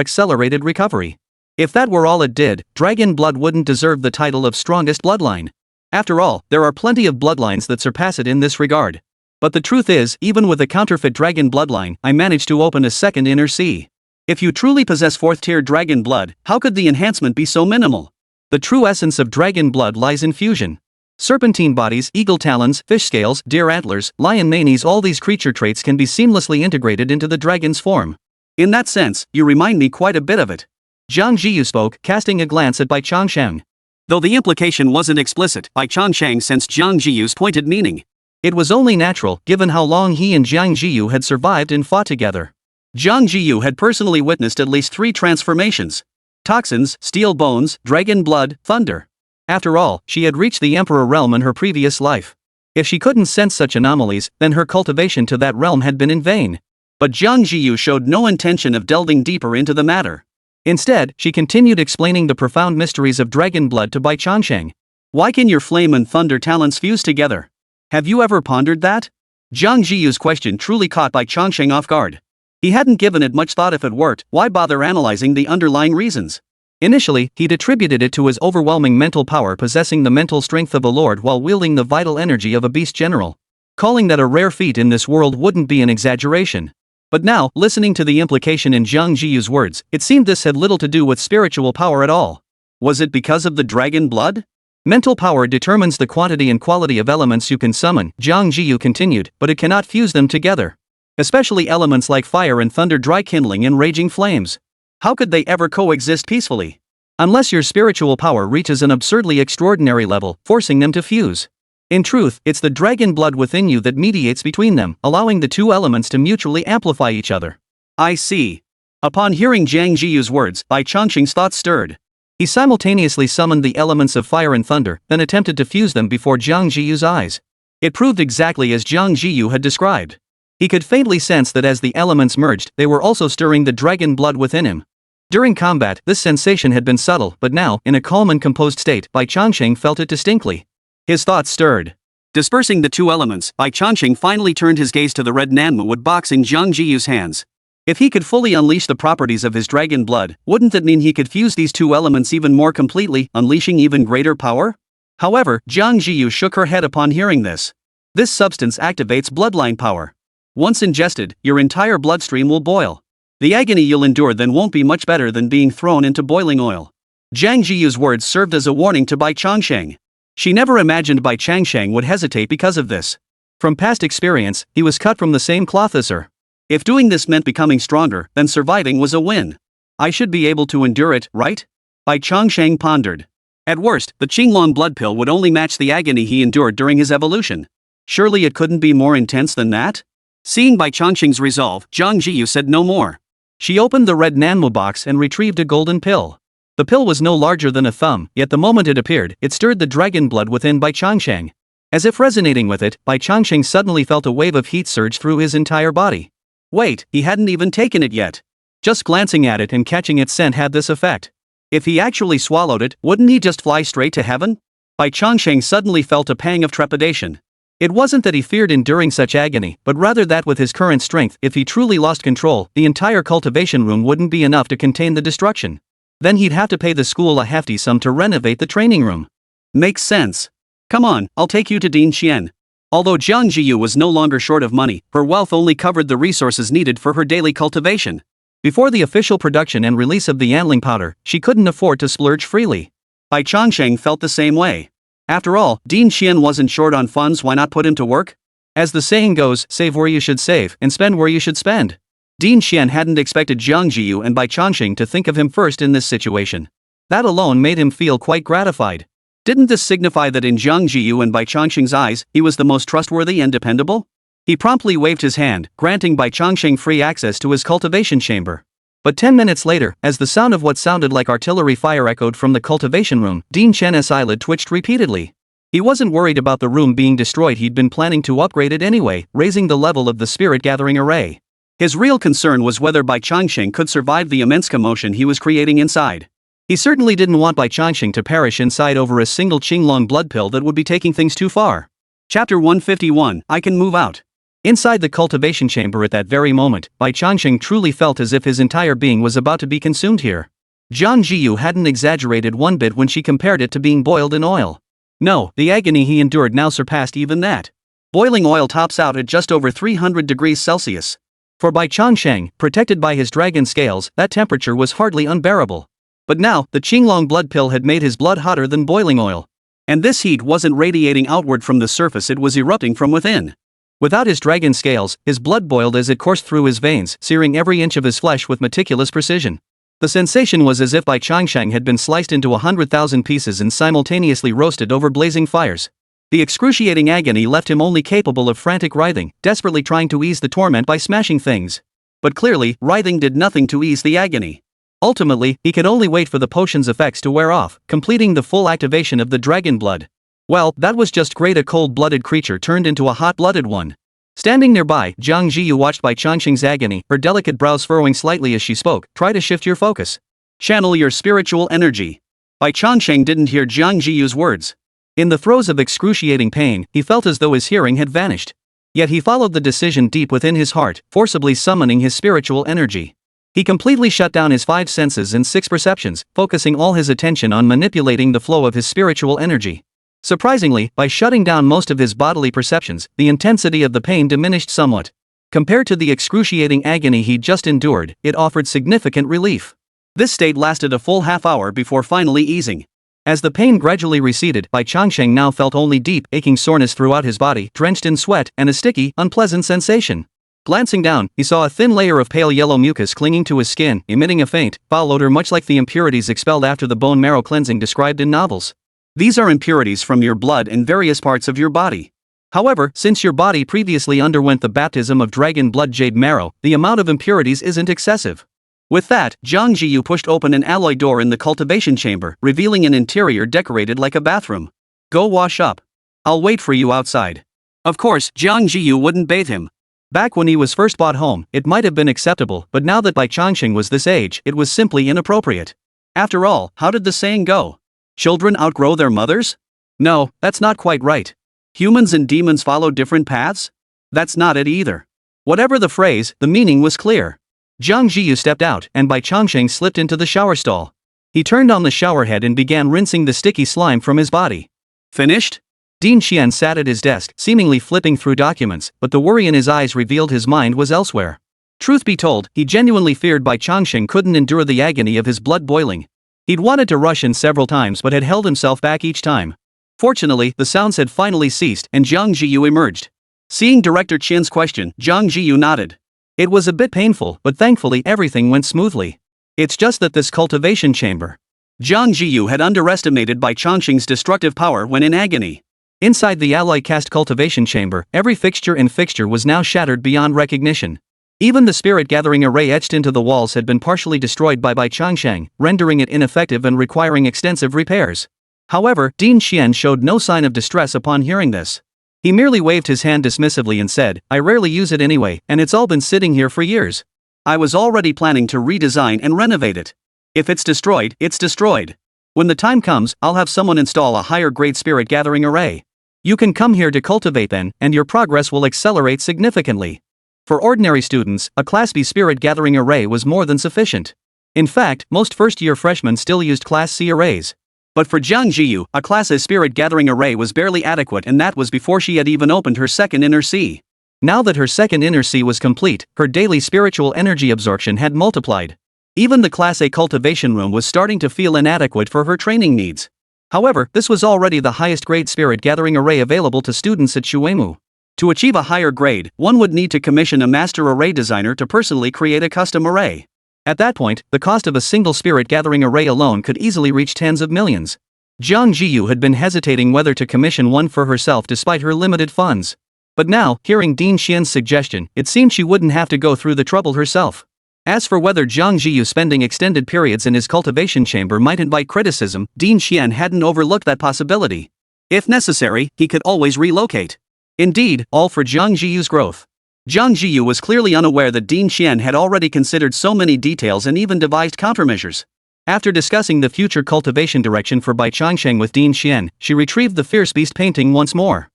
accelerated recovery. If that were all it did, dragon blood wouldn't deserve the title of strongest bloodline. After all, there are plenty of bloodlines that surpass it in this regard. But the truth is, even with a counterfeit dragon bloodline, I managed to open a second inner sea. If you truly possess 4th-tier dragon blood, how could the enhancement be so minimal? The true essence of dragon blood lies in fusion. Serpentine bodies, eagle talons, fish scales, deer antlers, lion manes, all these creature traits can be seamlessly integrated into the dragon's form. In that sense, you remind me quite a bit of it. Jiang Zhiyu spoke, casting a glance at Bai Changsheng. Though the implication wasn't explicit, Bai Changsheng sensed Jiang Zhiyu's pointed meaning. It was only natural, given how long he and Jiang Zhiyu had survived and fought together. Jiang Zhiyu had personally witnessed at least 3 transformations. Toxins, steel bones, dragon blood, thunder. After all, she had reached the Emperor realm in her previous life. If she couldn't sense such anomalies, then her cultivation to that realm had been in vain. But Jiang Zhiyu showed no intention of delving deeper into the matter. Instead, she continued explaining the profound mysteries of dragon blood to Bai Changsheng. Why can your flame and thunder talents fuse together? Have you ever pondered that? Jiang Zhiyu's question truly caught Bai Changsheng off guard. He hadn't given it much thought. If it worked, why bother analyzing the underlying reasons? Initially, he'd attributed it to his overwhelming mental power, possessing the mental strength of a lord while wielding the vital energy of a beast general. Calling that a rare feat in this world wouldn't be an exaggeration. But now, listening to the implication in Jiang Zhiyu's words, it seemed this had little to do with spiritual power at all. Was it because of the dragon blood? Mental power determines the quantity and quality of elements you can summon, Jiang Zhiyu continued, but it cannot fuse them together. Especially elements like fire and thunder, dry kindling and raging flames. How could they ever coexist peacefully? Unless your spiritual power reaches an absurdly extraordinary level, forcing them to fuse. In truth, it's the dragon blood within you that mediates between them, allowing the two elements to mutually amplify each other. I see. Upon hearing Jiang Zhiyu's words, Bai Changsheng's thoughts stirred. He simultaneously summoned the elements of fire and thunder, then attempted to fuse them before Jiang Zhiyu's eyes. It proved exactly as Jiang Zhiyu had described. He could faintly sense that as the elements merged, they were also stirring the dragon blood within him. During combat, this sensation had been subtle, but now, in a calm and composed state, Bai Changsheng felt it distinctly. His thoughts stirred. Dispersing the two elements, Bai Changsheng finally turned his gaze to the red nanma wood box in Jiang Zhiyu's hands. If he could fully unleash the properties of his dragon blood, wouldn't that mean he could fuse these two elements even more completely, unleashing even greater power? However, Jiang Zhiyu shook her head upon hearing this. This substance activates bloodline power. Once ingested, your entire bloodstream will boil. The agony you'll endure then won't be much better than being thrown into boiling oil. Jiang Zhiyu's words served as a warning to Bai Changsheng. She never imagined Bai Changsheng would hesitate because of this. From past experience, he was cut from the same cloth as her. If doing this meant becoming stronger, then surviving was a win. I should be able to endure it, right? Bai Changsheng pondered. At worst, the Qinglong blood pill would only match the agony he endured during his evolution. Surely it couldn't be more intense than that? Seeing Bai Changsheng's resolve, Jiang Zhiyu said no more. She opened the red nanmo box and retrieved a golden pill. The pill was no larger than a thumb, yet the moment it appeared, it stirred the dragon blood within Bai Changsheng. As if resonating with it, Bai Changsheng suddenly felt a wave of heat surge through his entire body. Wait, he hadn't even taken it yet. Just glancing at it and catching its scent had this effect. If he actually swallowed it, wouldn't he just fly straight to heaven? Bai Changsheng suddenly felt a pang of trepidation. It wasn't that he feared enduring such agony, but rather that with his current strength, if he truly lost control, the entire cultivation room wouldn't be enough to contain the destruction. Then he'd have to pay the school a hefty sum to renovate the training room. Makes sense. Come on, I'll take you to Dinxian. Although Jiang Zhiyu was no longer short of money, her wealth only covered the resources needed for her daily cultivation. Before the official production and release of the Yanling powder, she couldn't afford to splurge freely. Bai Changsheng felt the same way. After all, Din Xian wasn't short on funds, why not put him to work? As the saying goes, save where you should save, and spend where you should spend. Din Xian hadn't expected Jiang Zhiyu and Bai Changsheng to think of him first in this situation. That alone made him feel quite gratified. Didn't this signify that in Jiang Zhiyu and Bai Changsheng's eyes, he was the most trustworthy and dependable? He promptly waved his hand, granting Bai Changsheng free access to his cultivation chamber. But 10 minutes later, as the sound of what sounded like artillery fire echoed from the cultivation room, Din Qian's eyelid twitched repeatedly. He wasn't worried about the room being destroyed, he'd been planning to upgrade it anyway, raising the level of the spirit-gathering array. His real concern was whether Bai Changsheng could survive the immense commotion he was creating inside. He certainly didn't want Bai Changsheng to perish inside over a single Qinglong blood pill that would be taking things too far. Chapter 151, I Can Move Out. Inside the cultivation chamber at that very moment, Bai Changsheng truly felt as if his entire being was about to be consumed here. Jiang Zhiyu hadn't exaggerated one bit when she compared it to being boiled in oil. No, the agony he endured now surpassed even that. Boiling oil tops out at just over 300 degrees Celsius. For Bai Changsheng, protected by his dragon scales, that temperature was hardly unbearable. But now, the Qinglong blood pill had made his blood hotter than boiling oil. And this heat wasn't radiating outward from the surface, it was erupting from within. Without his dragon scales, his blood boiled as it coursed through his veins, searing every inch of his flesh with meticulous precision. The sensation was as if Bai Changsheng had been sliced into 100,000 pieces and simultaneously roasted over blazing fires. The excruciating agony left him only capable of frantic writhing, desperately trying to ease the torment by smashing things. But clearly, writhing did nothing to ease the agony. Ultimately, he could only wait for the potion's effects to wear off, completing the full activation of the dragon blood. Well, that was just great. A cold-blooded creature turned into a hot-blooded one. Standing nearby, Jiang Zhiyu watched Bai Changsheng's agony, her delicate brows furrowing slightly as she spoke. Try to shift your focus. Channel your spiritual energy. Bai Changsheng didn't hear Jiang Zhiyu's words. In the throes of excruciating pain, he felt as though his hearing had vanished. Yet he followed the decision deep within his heart, forcibly summoning his spiritual energy. He completely shut down his 5 senses and 6 perceptions, focusing all his attention on manipulating the flow of his spiritual energy. Surprisingly, by shutting down most of his bodily perceptions, the intensity of the pain diminished somewhat. Compared to the excruciating agony he'd just endured, it offered significant relief. This state lasted a full half-hour before finally easing. As the pain gradually receded, Bai Changsheng now felt only deep, aching soreness throughout his body, drenched in sweat, and a sticky, unpleasant sensation. Glancing down, he saw a thin layer of pale yellow mucus clinging to his skin, emitting a faint, foul odor much like the impurities expelled after the bone marrow cleansing described in novels. These are impurities from your blood and various parts of your body. However, since your body previously underwent the baptism of dragon blood jade marrow, the amount of impurities isn't excessive. With that, Jiang Zhiyu pushed open an alloy door in the cultivation chamber, revealing an interior decorated like a bathroom. Go wash up. I'll wait for you outside. Of course, Jiang Zhiyu wouldn't bathe him. Back when he was first brought home, it might have been acceptable, but now that Bai Changsheng was this age, it was simply inappropriate. After all, how did the saying go? Children outgrow their mothers? No, that's not quite right. Humans and demons follow different paths? That's not it either. Whatever the phrase, the meaning was clear. Jiang Zhiyu stepped out, and Bai Changsheng slipped into the shower stall. He turned on the shower head and began rinsing the sticky slime from his body. Finished? Din Xian sat at his desk, seemingly flipping through documents, but the worry in his eyes revealed his mind was elsewhere. Truth be told, he genuinely feared Bai Changsheng couldn't endure the agony of his blood boiling. He'd wanted to rush in several times but had held himself back each time. Fortunately, the sounds had finally ceased, and Jiang Zhiyu emerged. Seeing Director Qian's question, Jiang Zhiyu nodded. It was a bit painful, but thankfully everything went smoothly. It's just that this cultivation chamber. Jiang Zhiyu had underestimated Bai Changsheng's destructive power when in agony. Inside the alloy cast cultivation chamber, every fixture and fixture was now shattered beyond recognition. Even the spirit gathering array etched into the walls had been partially destroyed by Bai Changsheng, rendering it ineffective and requiring extensive repairs. However, Din Xian showed no sign of distress upon hearing this. He merely waved his hand dismissively and said, I rarely use it anyway, and it's all been sitting here for years. I was already planning to redesign and renovate it. If it's destroyed, it's destroyed. When the time comes, I'll have someone install a higher grade spirit gathering array. You can come here to cultivate then, and your progress will accelerate significantly. For ordinary students, a Class B spirit gathering array was more than sufficient. In fact, most first-year freshmen still used Class C arrays. But for Jiang Zhiyu, a Class A spirit gathering array was barely adequate, and that was before she had even opened her second inner sea. Now that her second inner sea was complete, her daily spiritual energy absorption had multiplied. Even the Class A cultivation room was starting to feel inadequate for her training needs. However, this was already the highest grade spirit gathering array available to students at Shuemu. To achieve a higher grade, one would need to commission a master array designer to personally create a custom array. At that point, the cost of a single spirit gathering array alone could easily reach tens of millions. Jiang Zhiyu had been hesitating whether to commission one for herself despite her limited funds. But now, hearing Din Xian's suggestion, it seemed she wouldn't have to go through the trouble herself. As for whether Jiang Zhiyu spending extended periods in his cultivation chamber might invite criticism, Din Xian hadn't overlooked that possibility. If necessary, he could always relocate. Indeed, all for Jiang Zhiyu's growth. Jiang Zhiyu was clearly unaware that Din Xian had already considered so many details and even devised countermeasures. After discussing the future cultivation direction for Bai Changsheng with Din Xian, she retrieved the fierce beast painting once more.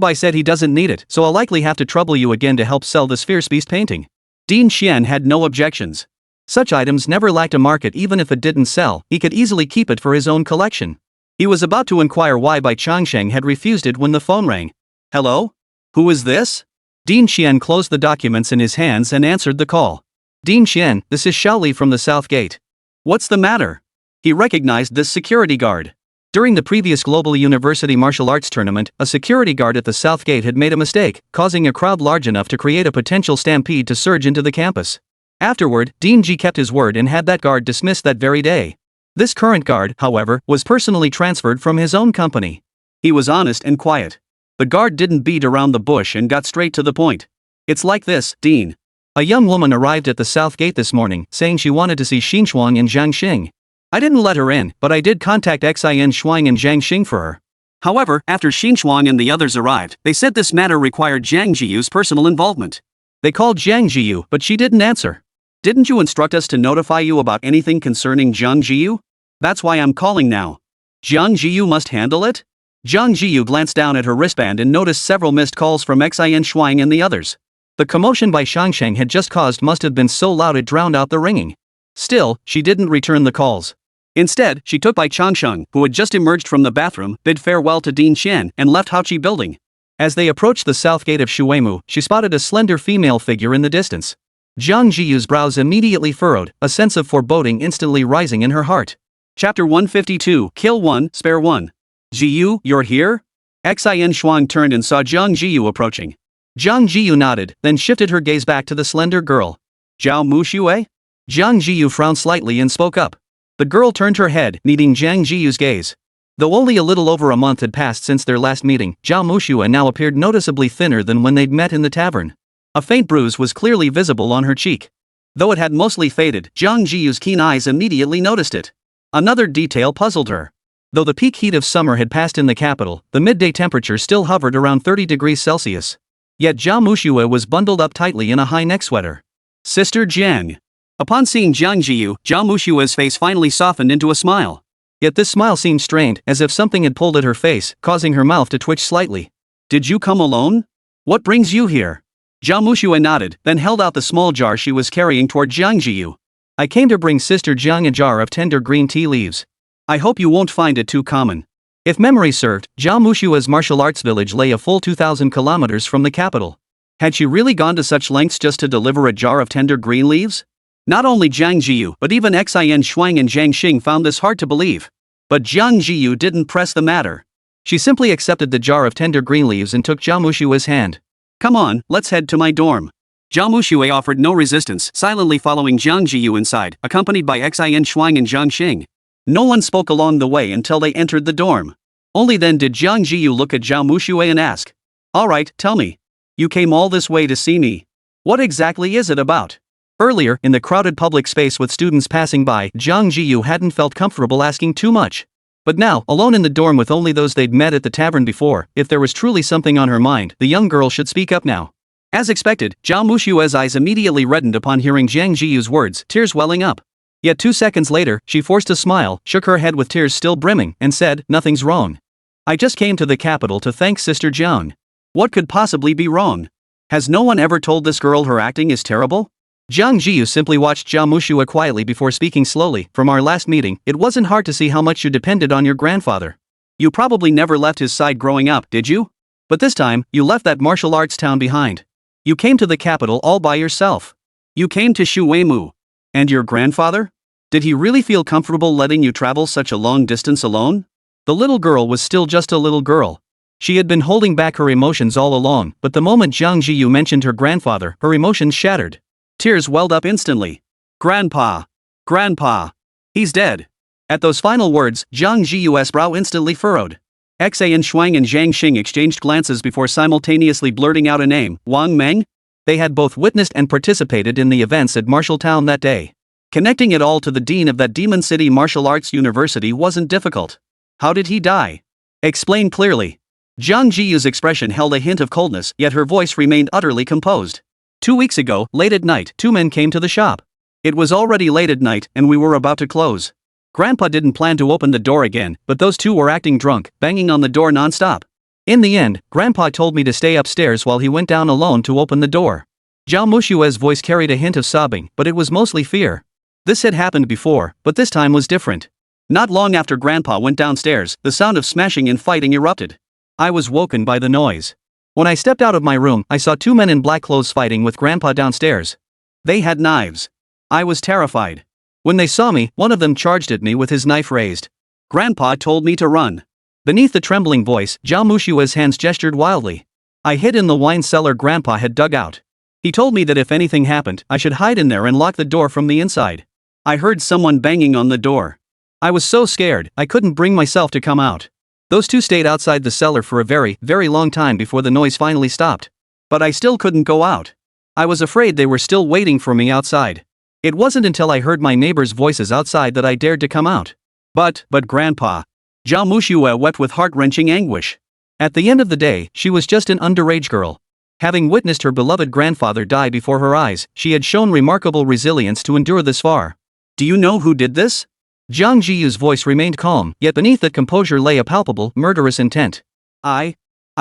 Bai said he doesn't need it, so I'll likely have to trouble you again to help sell this fierce beast painting. Din Xian had no objections. Such items never lacked a market. Even if it didn't sell, he could easily keep it for his own collection. He was about to inquire why Bai Changsheng had refused it when the phone rang. Hello? Who is this? Din Xian closed the documents in his hands and answered the call. Din Xian, this is Shaoli from the South Gate. What's the matter? He recognized this security guard. During the previous Global University Martial Arts Tournament, a security guard at the South Gate had made a mistake, causing a crowd large enough to create a potential stampede to surge into the campus. Afterward, Dean Ji kept his word and had that guard dismissed that very day. This current guard, however, was personally transferred from his own company. He was honest and quiet. The guard didn't beat around the bush and got straight to the point. It's like this, Dean. A young woman arrived at the South Gate this morning, saying she wanted to see Xinchuang and Jiangxing. I didn't let her in, but I did contact Xin Shuang and Jiangxing for her. However, after Xinchuang and the others arrived, they said this matter required Jiang Zhiyu's personal involvement. They called Jiang Zhiyu, but she didn't answer. Didn't you instruct us to notify you about anything concerning Jiang Zhiyu? That's why I'm calling now. Jiang Zhiyu must handle it? Jiang Zhiyu glanced down at her wristband and noticed several missed calls from Xin Shuang and the others. The commotion Bai Changsheng had just caused must have been so loud it drowned out the ringing. Still, she didn't return the calls. Instead, she took Bai Changsheng, who had just emerged from the bathroom, bid farewell to Dean Qian, and left Haoqi building. As they approached the south gate of Shuimu, she spotted a slender female figure in the distance. Jiang Zhiyu's brows immediately furrowed, a sense of foreboding instantly rising in her heart. Chapter 152, Kill 1, Spare 1. Zhiyu, you're here? Xin Shuang turned and saw Jiang Zhiyu approaching. Jiang Zhiyu nodded, then shifted her gaze back to the slender girl. Zhao Muxue? Jiang Zhiyu frowned slightly and spoke up. The girl turned her head, meeting Jiang Zhiyu's gaze. Though only a little over a month had passed since their last meeting, Zhao Muxue now appeared noticeably thinner than when they'd met in the tavern. A faint bruise was clearly visible on her cheek. Though it had mostly faded, Jiang Zhiyu's keen eyes immediately noticed it. Another detail puzzled her. Though the peak heat of summer had passed in the capital, the midday temperature still hovered around 30 degrees Celsius. Yet Zhao Muxue was bundled up tightly in a high neck sweater. Sister Jiang. Upon seeing Jiang Zhiyu, Zhao Muxue's face finally softened into a smile. Yet this smile seemed strained, as if something had pulled at her face, causing her mouth to twitch slightly. Did you come alone? What brings you here? Zhao Muxue nodded, then held out the small jar she was carrying toward Jiang Zhiyu. I came to bring Sister Jiang a jar of tender green tea leaves. I hope you won't find it too common. If memory served, Zhao Muxue's martial arts village lay a full 2,000 kilometers from the capital. Had she really gone to such lengths just to deliver a jar of tender green leaves? Not only Jiang Zhiyu, but even Xin Shuang and Jiangxing found this hard to believe. But Jiang Zhiyu didn't press the matter. She simply accepted the jar of tender green leaves and took Zhao Muxue's hand. Come on, let's head to my dorm. Zhao Muxue offered no resistance, silently following Jiang Zhiyu inside, accompanied by Xin Shuang and Jiangxing. No one spoke along the way until they entered the dorm. Only then did Jiang Zhiyu look at Zhao Muxue and ask. Alright, tell me. You came all this way to see me. What exactly is it about? Earlier, in the crowded public space with students passing by, Jiang Zhiyu hadn't felt comfortable asking too much. But now, alone in the dorm with only those they'd met at the tavern before, if there was truly something on her mind, the young girl should speak up now. As expected, Zhao Muxue's eyes immediately reddened upon hearing Jiang Zhiyu's words, tears welling up. Yet 2 seconds later, she forced a smile, shook her head with tears still brimming, and said, Nothing's wrong. I just came to the capital to thank Sister Jiang. What could possibly be wrong? Has no one ever told this girl her acting is terrible? Jiang Zhiyu simply watched Zhao Muxue quietly before speaking slowly. From our last meeting, it wasn't hard to see how much you depended on your grandfather. You probably never left his side growing up, did you? But this time, you left that martial arts town behind. You came to the capital all by yourself. You came to Shuimu. And your grandfather? Did he really feel comfortable letting you travel such a long distance alone? The little girl was still just a little girl. She had been holding back her emotions all along, but the moment Jiang Zhiyu mentioned her grandfather, her emotions shattered. Tears welled up instantly. Grandpa. Grandpa. He's dead. At those final words, Jiang Zhiyu's brow instantly furrowed. Xin Shuang and Jiangxing exchanged glances before simultaneously blurting out a name, Wang Meng? They had both witnessed and participated in the events at Martialtown that day. Connecting it all to the dean of that Demon City Martial Arts University wasn't difficult. How did he die? Explain clearly. Jiang Zhiyu's expression held a hint of coldness, yet her voice remained utterly composed. 2 weeks ago, late at night, 2 men came to the shop. It was already late at night, and we were about to close. Grandpa didn't plan to open the door again, but those two were acting drunk, banging on the door non-stop. In the end, Grandpa told me to stay upstairs while he went down alone to open the door. Zhao Muxue's voice carried a hint of sobbing, but it was mostly fear. This had happened before, but this time was different. Not long after Grandpa went downstairs, the sound of smashing and fighting erupted. I was woken by the noise. When I stepped out of my room, I saw 2 men in black clothes fighting with Grandpa downstairs. They had knives. I was terrified. When they saw me, one of them charged at me with his knife raised. Grandpa told me to run. Beneath the trembling voice, Zhao Mushua's hands gestured wildly. I hid in the wine cellar Grandpa had dug out. He told me that if anything happened, I should hide in there and lock the door from the inside. I heard someone banging on the door. I was so scared, I couldn't bring myself to come out. Those two stayed outside the cellar for a very, very long time before the noise finally stopped. But I still couldn't go out. I was afraid they were still waiting for me outside. It wasn't until I heard my neighbors' voices outside that I dared to come out. But Grandpa. Zhao Mushua wept with heart-wrenching anguish. At the end of the day, she was just an underage girl. Having witnessed her beloved grandfather die before her eyes, she had shown remarkable resilience to endure this far. Do you know who did this? Jiang Zhiyu's voice remained calm, yet beneath that composure lay a palpable, murderous intent. I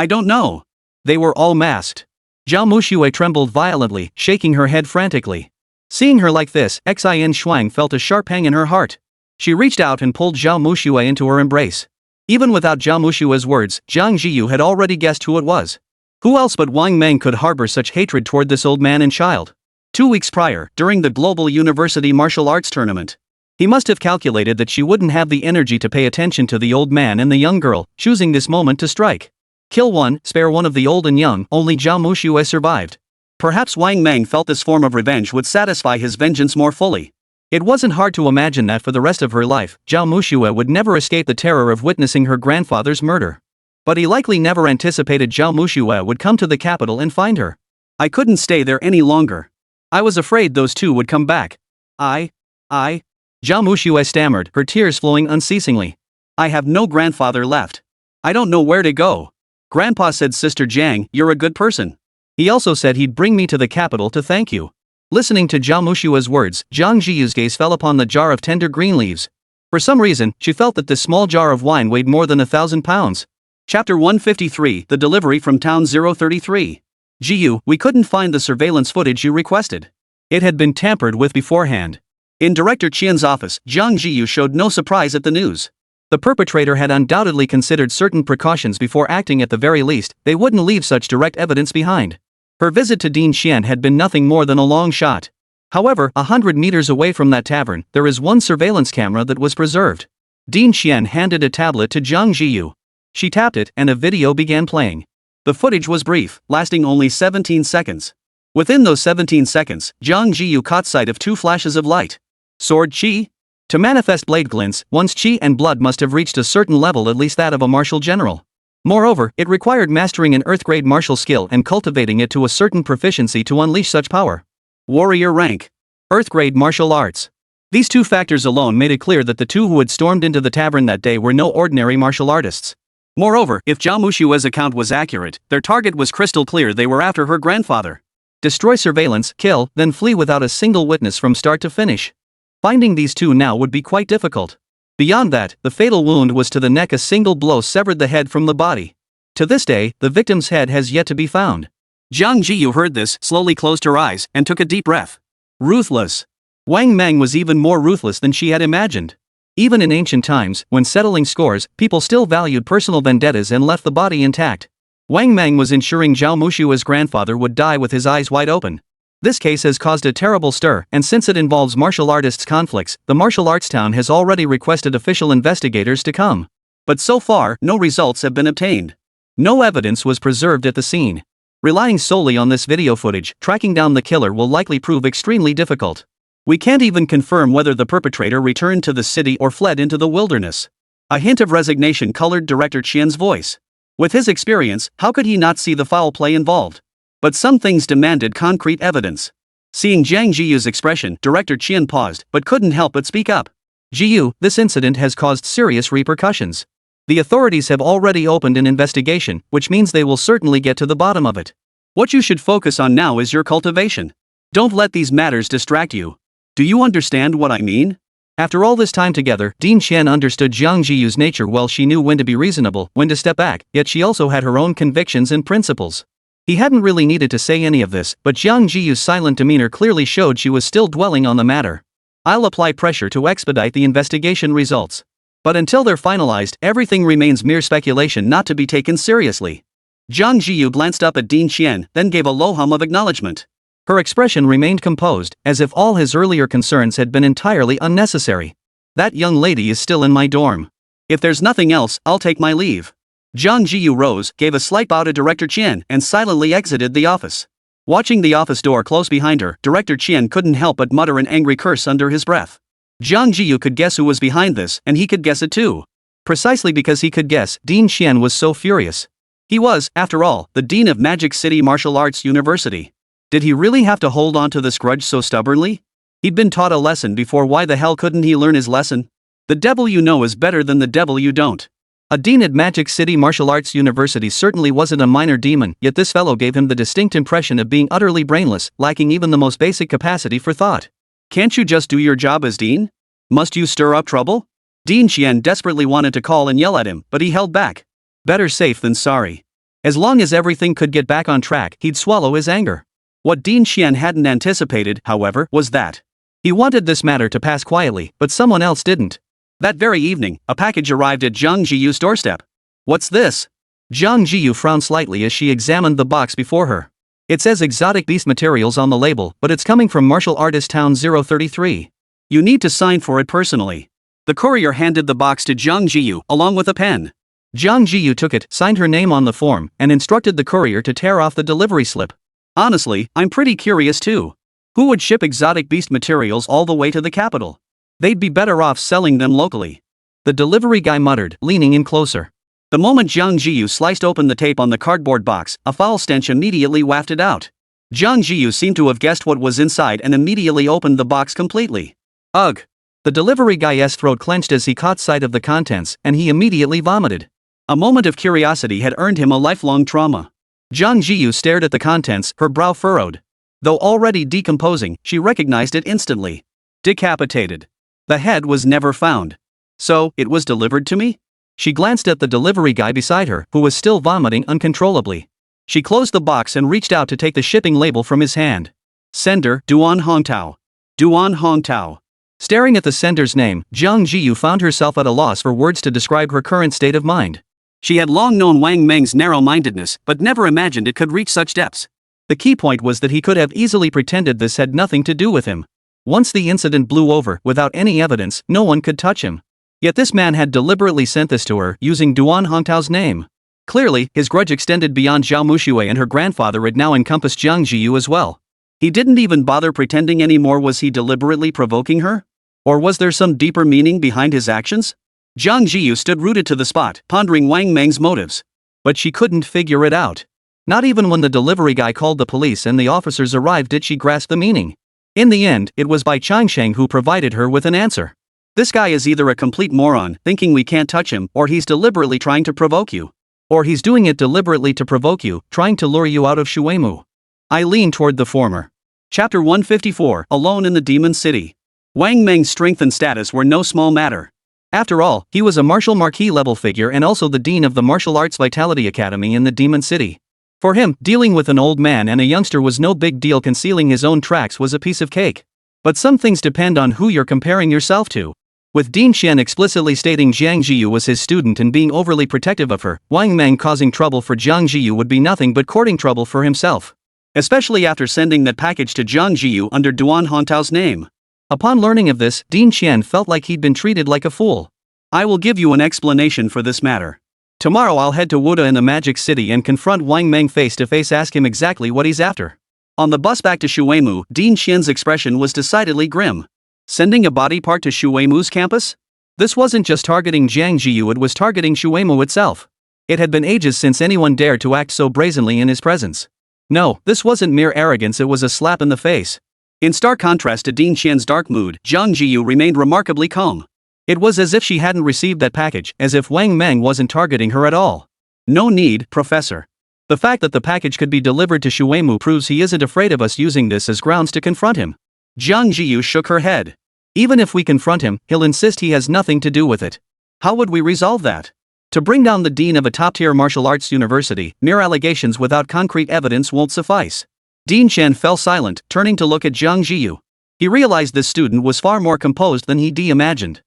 don't know. They were all masked. Zhao Mushue trembled violently, shaking her head frantically. Seeing her like this, Xin Shuang felt a sharp pang in her heart. She reached out and pulled Zhao Mushue into her embrace. Even without Zhao Mushue's words, Jiang Zhiyu had already guessed who it was. Who else but Wang Meng could harbor such hatred toward this old man and child? 2 weeks prior, during the Global University Martial Arts Tournament, he must have calculated that she wouldn't have the energy to pay attention to the old man and the young girl, choosing this moment to strike. Kill one, spare one of the old and young, only Zhao Mushue survived. Perhaps Wang Meng felt this form of revenge would satisfy his vengeance more fully. It wasn't hard to imagine that for the rest of her life, Zhao Mushue would never escape the terror of witnessing her grandfather's murder. But he likely never anticipated Zhao Mushue would come to the capital and find her. I couldn't stay there any longer. I was afraid those two would come back. I. Zhao Mushue stammered, her tears flowing unceasingly. I have no grandfather left. I don't know where to go. Grandpa said, Sister Jiang, you're a good person. He also said he'd bring me to the capital to thank you. Listening to Zhao Mushue's words, Jiang Zhiyu's gaze fell upon the jar of tender green leaves. For some reason, she felt that this small jar of wine weighed more than 1,000 pounds. Chapter 153, The Delivery from Town 033. Zhiyu, we couldn't find the surveillance footage you requested. It had been tampered with beforehand. In Director Qian's office, Jiang Zhiyu showed no surprise at the news. The perpetrator had undoubtedly considered certain precautions before acting. At the very least, they wouldn't leave such direct evidence behind. Her visit to Din Xian had been nothing more than a long shot. However, 100 meters away from that tavern, there is one surveillance camera that was preserved. Din Xian handed a tablet to Jiang Zhiyu. She tapped it, and a video began playing. The footage was brief, lasting only 17 seconds. Within those 17 seconds, Jiang Zhiyu caught sight of two flashes of light. Sword chi? To manifest blade glints, one's chi and blood must have reached a certain level, at least that of a martial general. Moreover, it required mastering an earth-grade martial skill and cultivating it to a certain proficiency to unleash such power. Warrior rank. Earth-grade martial arts. These two factors alone made it clear that the two who had stormed into the tavern that day were no ordinary martial artists. Moreover, if Zhao Mushue's account was accurate, their target was crystal clear. They were after her grandfather. Destroy surveillance, kill, then flee without a single witness from start to finish. Finding these two now would be quite difficult. Beyond that, the fatal wound was to the neck. A single blow severed the head from the body. To this day, the victim's head has yet to be found. Jiang Zhiyu heard this, slowly closed her eyes, and took a deep breath. Ruthless. Wang Meng was even more ruthless than she had imagined. Even in ancient times, when settling scores, people still valued personal vendettas and left the body intact. Wang Meng was ensuring Zhao Mushue's grandfather would die with his eyes wide open. This case has caused a terrible stir, and since it involves martial artists' conflicts, the martial arts town has already requested official investigators to come. But so far, no results have been obtained. No evidence was preserved at the scene. Relying solely on this video footage, tracking down the killer will likely prove extremely difficult. We can't even confirm whether the perpetrator returned to the city or fled into the wilderness. A hint of resignation colored Director Qian's voice. With his experience, how could he not see the foul play involved? But some things demanded concrete evidence. Seeing Jiang Zhiyu's expression, Director Qian paused, but couldn't help but speak up. Zhiyu, this incident has caused serious repercussions. The authorities have already opened an investigation, which means they will certainly get to the bottom of it. What you should focus on now is your cultivation. Don't let these matters distract you. Do you understand what I mean? After all this time together, Din Xian understood Jiang Zhiyu's nature well. She knew when to be reasonable, when to step back, yet she also had her own convictions and principles. He hadn't really needed to say any of this, but Jiang Zhiyu's silent demeanor clearly showed she was still dwelling on the matter. I'll apply pressure to expedite the investigation results. But until they're finalized, everything remains mere speculation not to be taken seriously. Jiang Zhiyu glanced up at Din Xian, then gave a low hum of acknowledgement. Her expression remained composed, as if all his earlier concerns had been entirely unnecessary. That young lady is still in my dorm. If there's nothing else, I'll take my leave. Jiang Zhiyu rose, gave a slight bow to Director Qian, and silently exited the office. Watching the office door close behind her, Director Qian couldn't help but mutter an angry curse under his breath. Jiang Zhiyu could guess who was behind this, and he could guess it too. Precisely because he could guess, Dean Qian was so furious. He was, after all, the dean of Magic City Martial Arts University. Did he really have to hold on to this grudge so stubbornly? He'd been taught a lesson before, why the hell couldn't he learn his lesson? The devil you know is better than the devil you don't. A dean at Magic City Martial Arts University certainly wasn't a minor demon, yet this fellow gave him the distinct impression of being utterly brainless, lacking even the most basic capacity for thought. Can't you just do your job as dean? Must you stir up trouble? Dean Qian desperately wanted to call and yell at him, but he held back. Better safe than sorry. As long as everything could get back on track, he'd swallow his anger. What Dean Qian hadn't anticipated, however, was that he wanted this matter to pass quietly, but someone else didn't. That very evening, a package arrived at Jiang Zhiyu's doorstep. What's this? Jiang Zhiyu frowned slightly as she examined the box before her. It says exotic beast materials on the label, but it's coming from Martial Artist Town 033. You need to sign for it personally. The courier handed the box to Jiang Zhiyu, along with a pen. Jiang Zhiyu took it, signed her name on the form, and instructed the courier to tear off the delivery slip. Honestly, I'm pretty curious too. Who would ship exotic beast materials all the way to the capital? They'd be better off selling them locally. The delivery guy muttered, leaning in closer. The moment Jiang Zhiyu sliced open the tape on the cardboard box, a foul stench immediately wafted out. Jiang Zhiyu seemed to have guessed what was inside and immediately opened the box completely. Ugh! The delivery guy's throat clenched as he caught sight of the contents, and he immediately vomited. A moment of curiosity had earned him a lifelong trauma. Jiang Zhiyu stared at the contents, her brow furrowed. Though already decomposing, she recognized it instantly. Decapitated. The head was never found. So, it was delivered to me? She glanced at the delivery guy beside her, who was still vomiting uncontrollably. She closed the box and reached out to take the shipping label from his hand. Sender, Duan Hongtao. Duan Hongtao. Staring at the sender's name, Jiang Zhiyu found herself at a loss for words to describe her current state of mind. She had long known Wang Meng's narrow-mindedness, but never imagined it could reach such depths. The key point was that he could have easily pretended this had nothing to do with him. Once the incident blew over, without any evidence, no one could touch him. Yet this man had deliberately sent this to her, using Duan Hongtao's name. Clearly, his grudge extended beyond Zhao Mushui, and her grandfather had now encompassed Jiang Zhiyu as well. He didn't even bother pretending anymore. Was he deliberately provoking her? Or was there some deeper meaning behind his actions? Jiang Zhiyu stood rooted to the spot, pondering Wang Meng's motives. But she couldn't figure it out. Not even when the delivery guy called the police and the officers arrived did she grasp the meaning. In the end, it was Bai Changsheng who provided her with an answer. This guy is either a complete moron, thinking we can't touch him, or he's deliberately trying to provoke you. Or he's doing it deliberately to provoke you, trying to lure you out of Shuemu. I leaned toward the former. Chapter 154, Alone in the Demon City. Wang Meng's strength and status were no small matter. After all, he was a martial marquis level figure and also the dean of the Martial Arts Vitality Academy in the Demon City. For him, dealing with an old man and a youngster was no big deal. Concealing his own tracks was a piece of cake. But some things depend on who you're comparing yourself to. With Dean Qian explicitly stating Jiang Zhiyu was his student and being overly protective of her, Wang Meng causing trouble for Jiang Zhiyu would be nothing but courting trouble for himself. Especially after sending that package to Jiang Zhiyu under Duan Hongtao's name. Upon learning of this, Dean Qian felt like he'd been treated like a fool. I will give you an explanation for this matter. Tomorrow I'll head to Wuda in the Magic City and confront Wang Meng face to face, ask him exactly what he's after. On the bus back to Shuemu, Dean Qian's expression was decidedly grim. Sending a body part to Shuemu's campus? This wasn't just targeting Jiang Zhiyu, it was targeting Shuemu itself. It had been ages since anyone dared to act so brazenly in his presence. No, this wasn't mere arrogance, it was a slap in the face. In stark contrast to Dean Qian's dark mood, Jiang Zhiyu remained remarkably calm. It was as if she hadn't received that package, as if Wang Meng wasn't targeting her at all. No need, Professor. The fact that the package could be delivered to Shuemu proves he isn't afraid of us using this as grounds to confront him. Jiang Zhiyu shook her head. Even if we confront him, he'll insist he has nothing to do with it. How would we resolve that? To bring down the dean of a top-tier martial arts university, mere allegations without concrete evidence won't suffice. Dean Qian fell silent, turning to look at Jiang Zhiyu. He realized this student was far more composed than he'd imagined.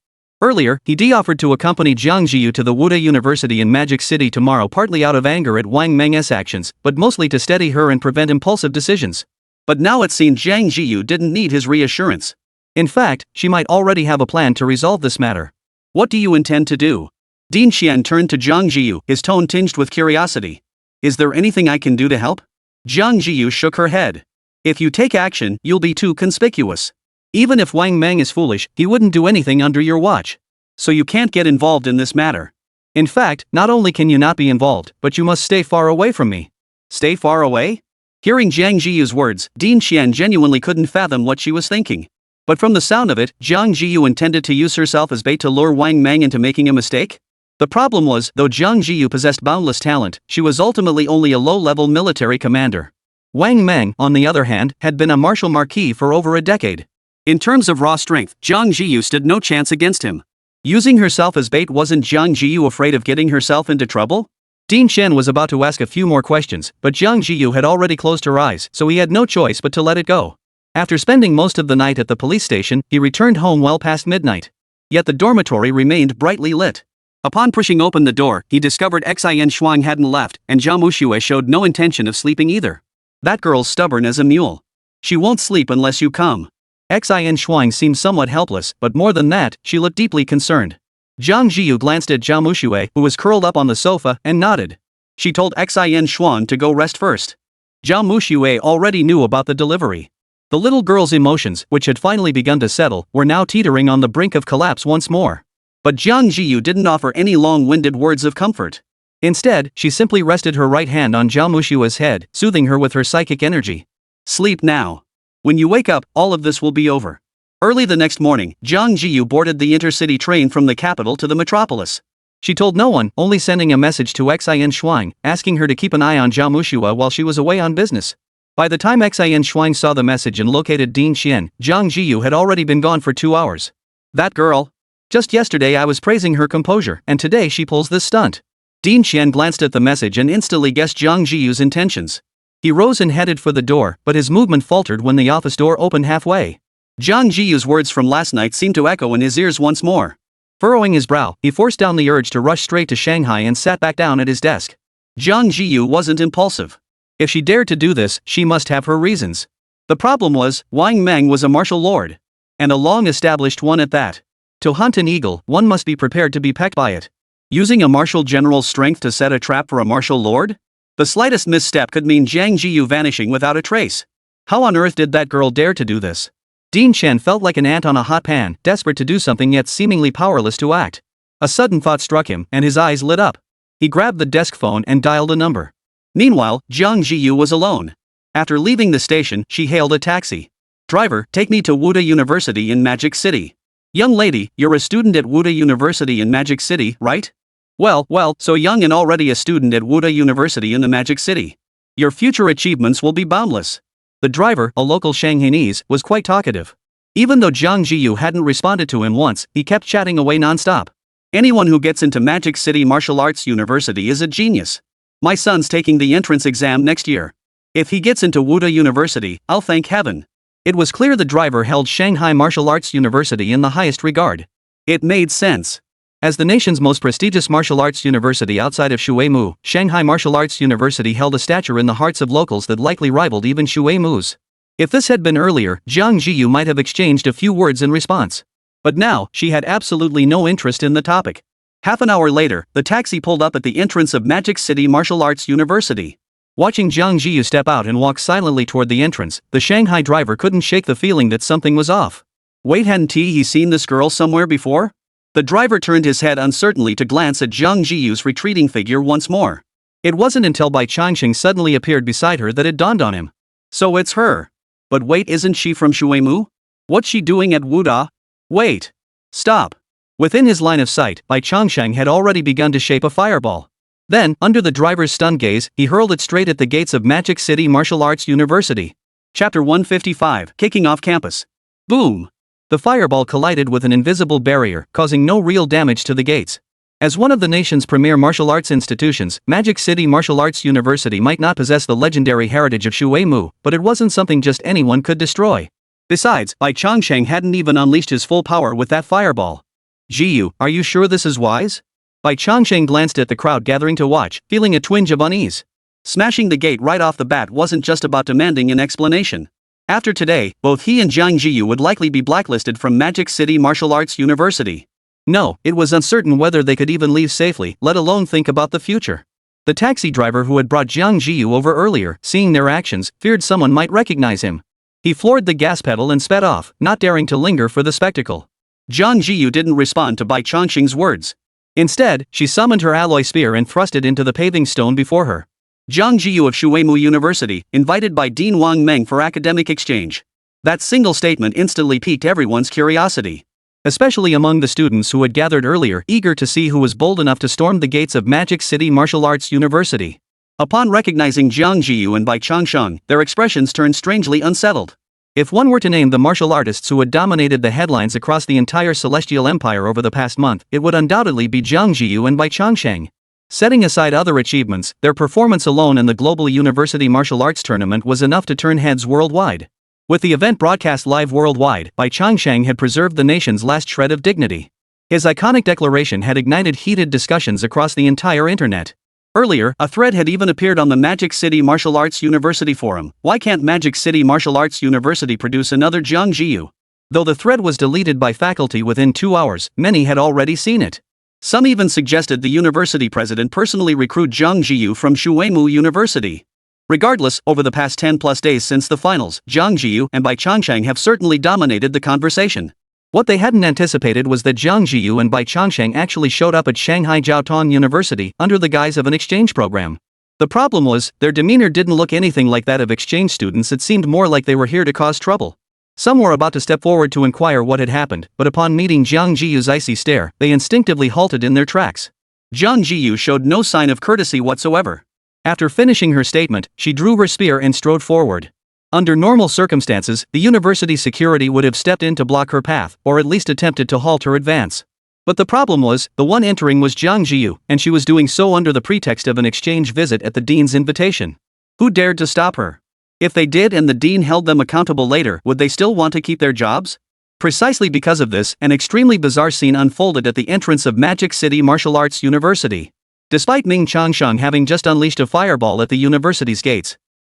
Earlier, he offered to accompany Jiang Zhiyu to the Wuda University in Magic City tomorrow, partly out of anger at Wang Meng's actions, but mostly to steady her and prevent impulsive decisions. But now it seemed Jiang Zhiyu didn't need his reassurance. In fact, she might already have a plan to resolve this matter. What do you intend to do? Dean Xian turned to Jiang Zhiyu, his tone tinged with curiosity. Is there anything I can do to help? Jiang Zhiyu shook her head. If you take action, you'll be too conspicuous. Even if Wang Mang is foolish, he wouldn't do anything under your watch. So you can't get involved in this matter. In fact, not only can you not be involved, but you must stay far away from me. Stay far away? Hearing Jiang Zhiyu's words, Dean Xian genuinely couldn't fathom what she was thinking. But from the sound of it, Jiang Zhiyu intended to use herself as bait to lure Wang Mang into making a mistake? The problem was, though Jiang Zhiyu possessed boundless talent, she was ultimately only a low-level military commander. Wang Mang, on the other hand, had been a martial marquis for over a decade. In terms of raw strength, Jiang Zhiyu stood no chance against him. Using herself as bait, wasn't Jiang Zhiyu afraid of getting herself into trouble? Dean Xian was about to ask a few more questions, but Jiang Zhiyu had already closed her eyes, so he had no choice but to let it go. After spending most of the night at the police station, he returned home well past midnight. Yet the dormitory remained brightly lit. Upon pushing open the door, he discovered Xin Shuang hadn't left, and Zhao Muxue showed no intention of sleeping either. That girl's stubborn as a mule. She won't sleep unless you come. Xin Shuang seemed somewhat helpless, but more than that, she looked deeply concerned. Jiang Zhiyu glanced at Zhao Muxue, who was curled up on the sofa, and nodded. She told Xin Shuang to go rest first. Zhao Muxue already knew about the delivery. The little girl's emotions, which had finally begun to settle, were now teetering on the brink of collapse once more. But Jiang Zhiyu didn't offer any long-winded words of comfort. Instead, she simply rested her right hand on Zhao Muxue's head, soothing her with her psychic energy. Sleep now. When you wake up, all of this will be over. Early the next morning, Jiang Zhiyu boarded the intercity train from the capital to the metropolis. She told no one, only sending a message to Xin Shuang, asking her to keep an eye on Zhao Muxue while she was away on business. By the time Xin Shuang saw the message and located Dean Xian, Jiang Zhiyu had already been gone for 2 hours. That girl. Just yesterday I was praising her composure, and today she pulls this stunt. Dean Xian glanced at the message and instantly guessed Jiang Zhiyu's intentions. He rose and headed for the door, but his movement faltered when the office door opened halfway. Jiang Zhiyu's words from last night seemed to echo in his ears once more. Furrowing his brow, he forced down the urge to rush straight to Shanghai and sat back down at his desk. Jiang Zhiyu wasn't impulsive. If she dared to do this, she must have her reasons. The problem was, Wang Mang was a martial lord. And a long-established one at that. To hunt an eagle, one must be prepared to be pecked by it. Using a martial general's strength to set a trap for a martial lord? The slightest misstep could mean Jiang Zhiyu vanishing without a trace. How on earth did that girl dare to do this? Dean Xian felt like an ant on a hot pan, desperate to do something yet seemingly powerless to act. A sudden thought struck him, and his eyes lit up. He grabbed the desk phone and dialed a number. Meanwhile, Jiang Zhiyu was alone. After leaving the station, she hailed a taxi. Driver, take me to Wuda University in Magic City. Young lady, you're a student at Wuda University in Magic City, right? Well, so young and already a student at Wuda University in the Magic City. Your future achievements will be boundless. The driver, a local Shanghainese, was quite talkative. Even though Jiang Zhiyu hadn't responded to him once, he kept chatting away non-stop. Anyone who gets into Magic City Martial Arts University is a genius. My son's taking the entrance exam next year. If he gets into Wuda University, I'll thank heaven. It was clear the driver held Shanghai Martial Arts University in the highest regard. It made sense. As the nation's most prestigious martial arts university outside of Shuimu, Shanghai Martial Arts University held a stature in the hearts of locals that likely rivaled even Shuimu's. If this had been earlier, Jiang Zhiyu might have exchanged a few words in response. But now, she had absolutely no interest in the topic. Half an hour later, the taxi pulled up at the entrance of Magic City Martial Arts University. Watching Jiang Zhiyu step out and walk silently toward the entrance, the Shanghai driver couldn't shake the feeling that something was off. Wait, hadn't he seen this girl somewhere before? The driver turned his head uncertainly to glance at Jiang Zhiyu's retreating figure once more. It wasn't until Bai Changsheng suddenly appeared beside her that it dawned on him. So it's her. But wait, isn't she from Shuimu? What's she doing at Wuda? Wait. Stop. Within his line of sight, Bai Changsheng had already begun to shape a fireball. Then, under the driver's stunned gaze, he hurled it straight at the gates of Magic City Martial Arts University. Chapter 155, Kicking Off Campus. Boom! The fireball collided with an invisible barrier, causing no real damage to the gates. As one of the nation's premier martial arts institutions, Magic City Martial Arts University might not possess the legendary heritage of Shuimu, but it wasn't something just anyone could destroy. Besides, Bai Changsheng hadn't even unleashed his full power with that fireball. Zhiyu, are you sure this is wise? Bai Changsheng glanced at the crowd gathering to watch, feeling a twinge of unease. Smashing the gate right off the bat wasn't just about demanding an explanation. After today, both he and Jiang Zhiyu would likely be blacklisted from Magic City Martial Arts University. No, it was uncertain whether they could even leave safely, let alone think about the future. The taxi driver who had brought Jiang Zhiyu over earlier, seeing their actions, feared someone might recognize him. He floored the gas pedal and sped off, not daring to linger for the spectacle. Jiang Zhiyu didn't respond to Bai Changsheng's words. Instead, she summoned her alloy spear and thrust it into the paving stone before her. Jiang Zhiyu of Shuimu University, invited by Dean Wang Meng for academic exchange. That single statement instantly piqued everyone's curiosity. Especially among the students who had gathered earlier, eager to see who was bold enough to storm the gates of Magic City Martial Arts University. Upon recognizing Jiang Zhiyu and Bai Changsheng, their expressions turned strangely unsettled. If one were to name the martial artists who had dominated the headlines across the entire Celestial Empire over the past month, it would undoubtedly be Jiang Zhiyu and Bai Changsheng. Setting aside other achievements, their performance alone in the Global University Martial Arts Tournament was enough to turn heads worldwide. With the event broadcast live worldwide, Bai Changsheng had preserved the nation's last shred of dignity. His iconic declaration had ignited heated discussions across the entire internet. Earlier, a thread had even appeared on the Magic City Martial Arts University forum. Why can't Magic City Martial Arts University produce another Jiang Zhiyu? Though the thread was deleted by faculty within 2 hours, many had already seen it. Some even suggested the university president personally recruit Jiang Zhiyu from Shuimu University. Regardless, over the past 10+ days since the finals, Jiang Zhiyu and Bai Changsheng have certainly dominated the conversation. What they hadn't anticipated was that Jiang Zhiyu and Bai Changsheng actually showed up at Shanghai Jiaotong University under the guise of an exchange program. The problem was, their demeanor didn't look anything like that of exchange students. It seemed more like they were here to cause trouble. Some were about to step forward to inquire what had happened, but upon meeting Jiang Zhiyu's icy stare, they instinctively halted in their tracks. Jiang Zhiyu showed no sign of courtesy whatsoever. After finishing her statement, she drew her spear and strode forward. Under normal circumstances, the university security would have stepped in to block her path, or at least attempted to halt her advance. But the problem was, the one entering was Jiang Zhiyu, and she was doing so under the pretext of an exchange visit at the dean's invitation. Who dared to stop her? If they did and the dean held them accountable later, would they still want to keep their jobs? Precisely because of this, an extremely bizarre scene unfolded at the entrance of Magic City Martial Arts University. Despite Ming Changsheng having just unleashed a fireball at the university's gates,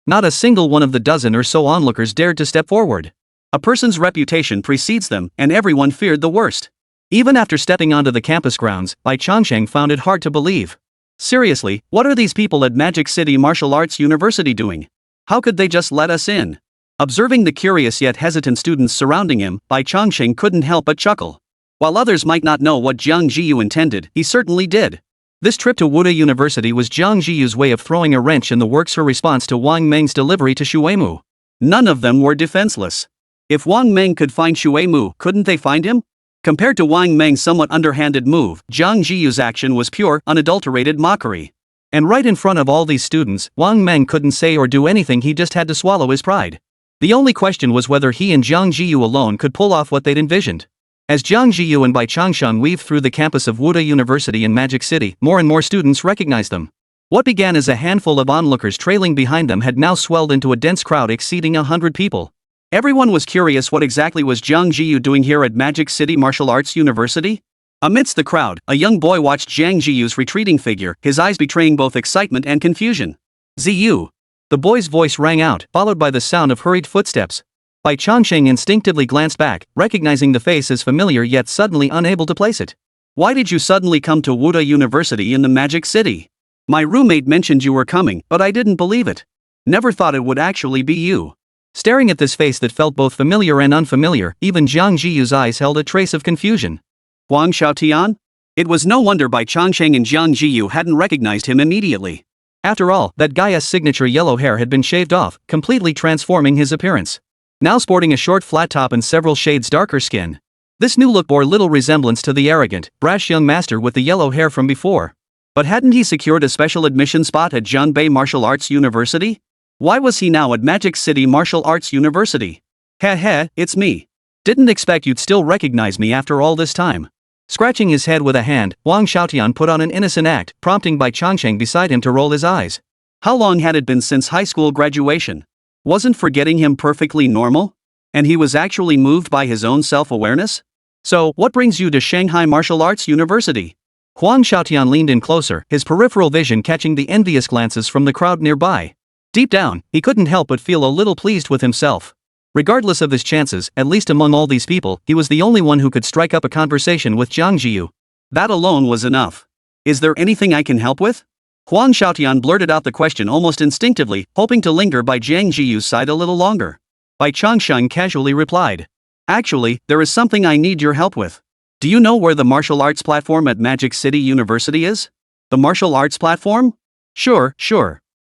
not a single one of the dozen or so onlookers dared to step forward. A person's reputation precedes them, and everyone feared the worst. Even after stepping onto the campus grounds, Bai Changsheng found it hard to believe. Seriously, what are these people at Magic City Martial Arts University doing? How could they just let us in? Observing the curious yet hesitant students surrounding him, Bai Changsheng couldn't help but chuckle. While others might not know what Jiang Zhiyu intended, he certainly did. This trip to Wuda University was Jiang Zhiyu's way of throwing a wrench in the works. Her response to Wang Meng's delivery to Shuimu. None of them were defenseless. If Wang Meng could find Shuimu, couldn't they find him? Compared to Wang Meng's somewhat underhanded move, Jiang Zhiyu's action was pure, unadulterated mockery. And right in front of all these students, Wang Meng couldn't say or do anything. He just had to swallow his pride. The only question was whether he and Jiang Zhiyu alone could pull off what they'd envisioned. As Jiang Zhiyu and Bai Changsheng weaved through the campus of Wuda University in Magic City, more and more students recognized them. What began as a handful of onlookers trailing behind them had now swelled into a dense crowd exceeding 100 people. Everyone was curious what exactly was Jiang Zhiyu doing here at Magic City Martial Arts University? Amidst the crowd, a young boy watched Jiang Zhiyu's retreating figure, his eyes betraying both excitement and confusion. Zhiyu! The boy's voice rang out, followed by the sound of hurried footsteps. Bai Changsheng instinctively glanced back, recognizing the face as familiar yet suddenly unable to place it. Why did you suddenly come to Wuda University in the Magic City? My roommate mentioned you were coming, but I didn't believe it. Never thought it would actually be you. Staring at this face that felt both familiar and unfamiliar, even Jiang Zhiyu's eyes held a trace of confusion. Huang Xiaotian? It was no wonder Bai Changsheng and Jiang Zhiyu hadn't recognized him immediately. After all, that guy's signature yellow hair had been shaved off, completely transforming his appearance. Now sporting a short flat top and several shades darker skin. This new look bore little resemblance to the arrogant, brash young master with the yellow hair from before. But hadn't he secured a special admission spot at Jianbei Martial Arts University? Why was he now at Magic City Martial Arts University? Heh, it's me. Didn't expect you'd still recognize me after all this time. Scratching his head with a hand, Huang Xiaotian put on an innocent act, prompting Bai Changsheng beside him to roll his eyes. How long had it been since high school graduation? Wasn't forgetting him perfectly normal? And he was actually moved by his own self-awareness? So, what brings you to Shanghai Martial Arts University? Huang Xiaotian leaned in closer, his peripheral vision catching the envious glances from the crowd nearby. Deep down, he couldn't help but feel a little pleased with himself. Regardless of his chances, at least among all these people, he was the only one who could strike up a conversation with Jiang Zhiyu. That alone was enough. Is there anything I can help with? Huang Xiaotian blurted out the question almost instinctively, hoping to linger by Jiang Zhiyu's side a little longer. Bai Changsheng casually replied. Actually, there is something I need your help with. Do you know where the martial arts platform at Magic City University is? The martial arts platform? Sure.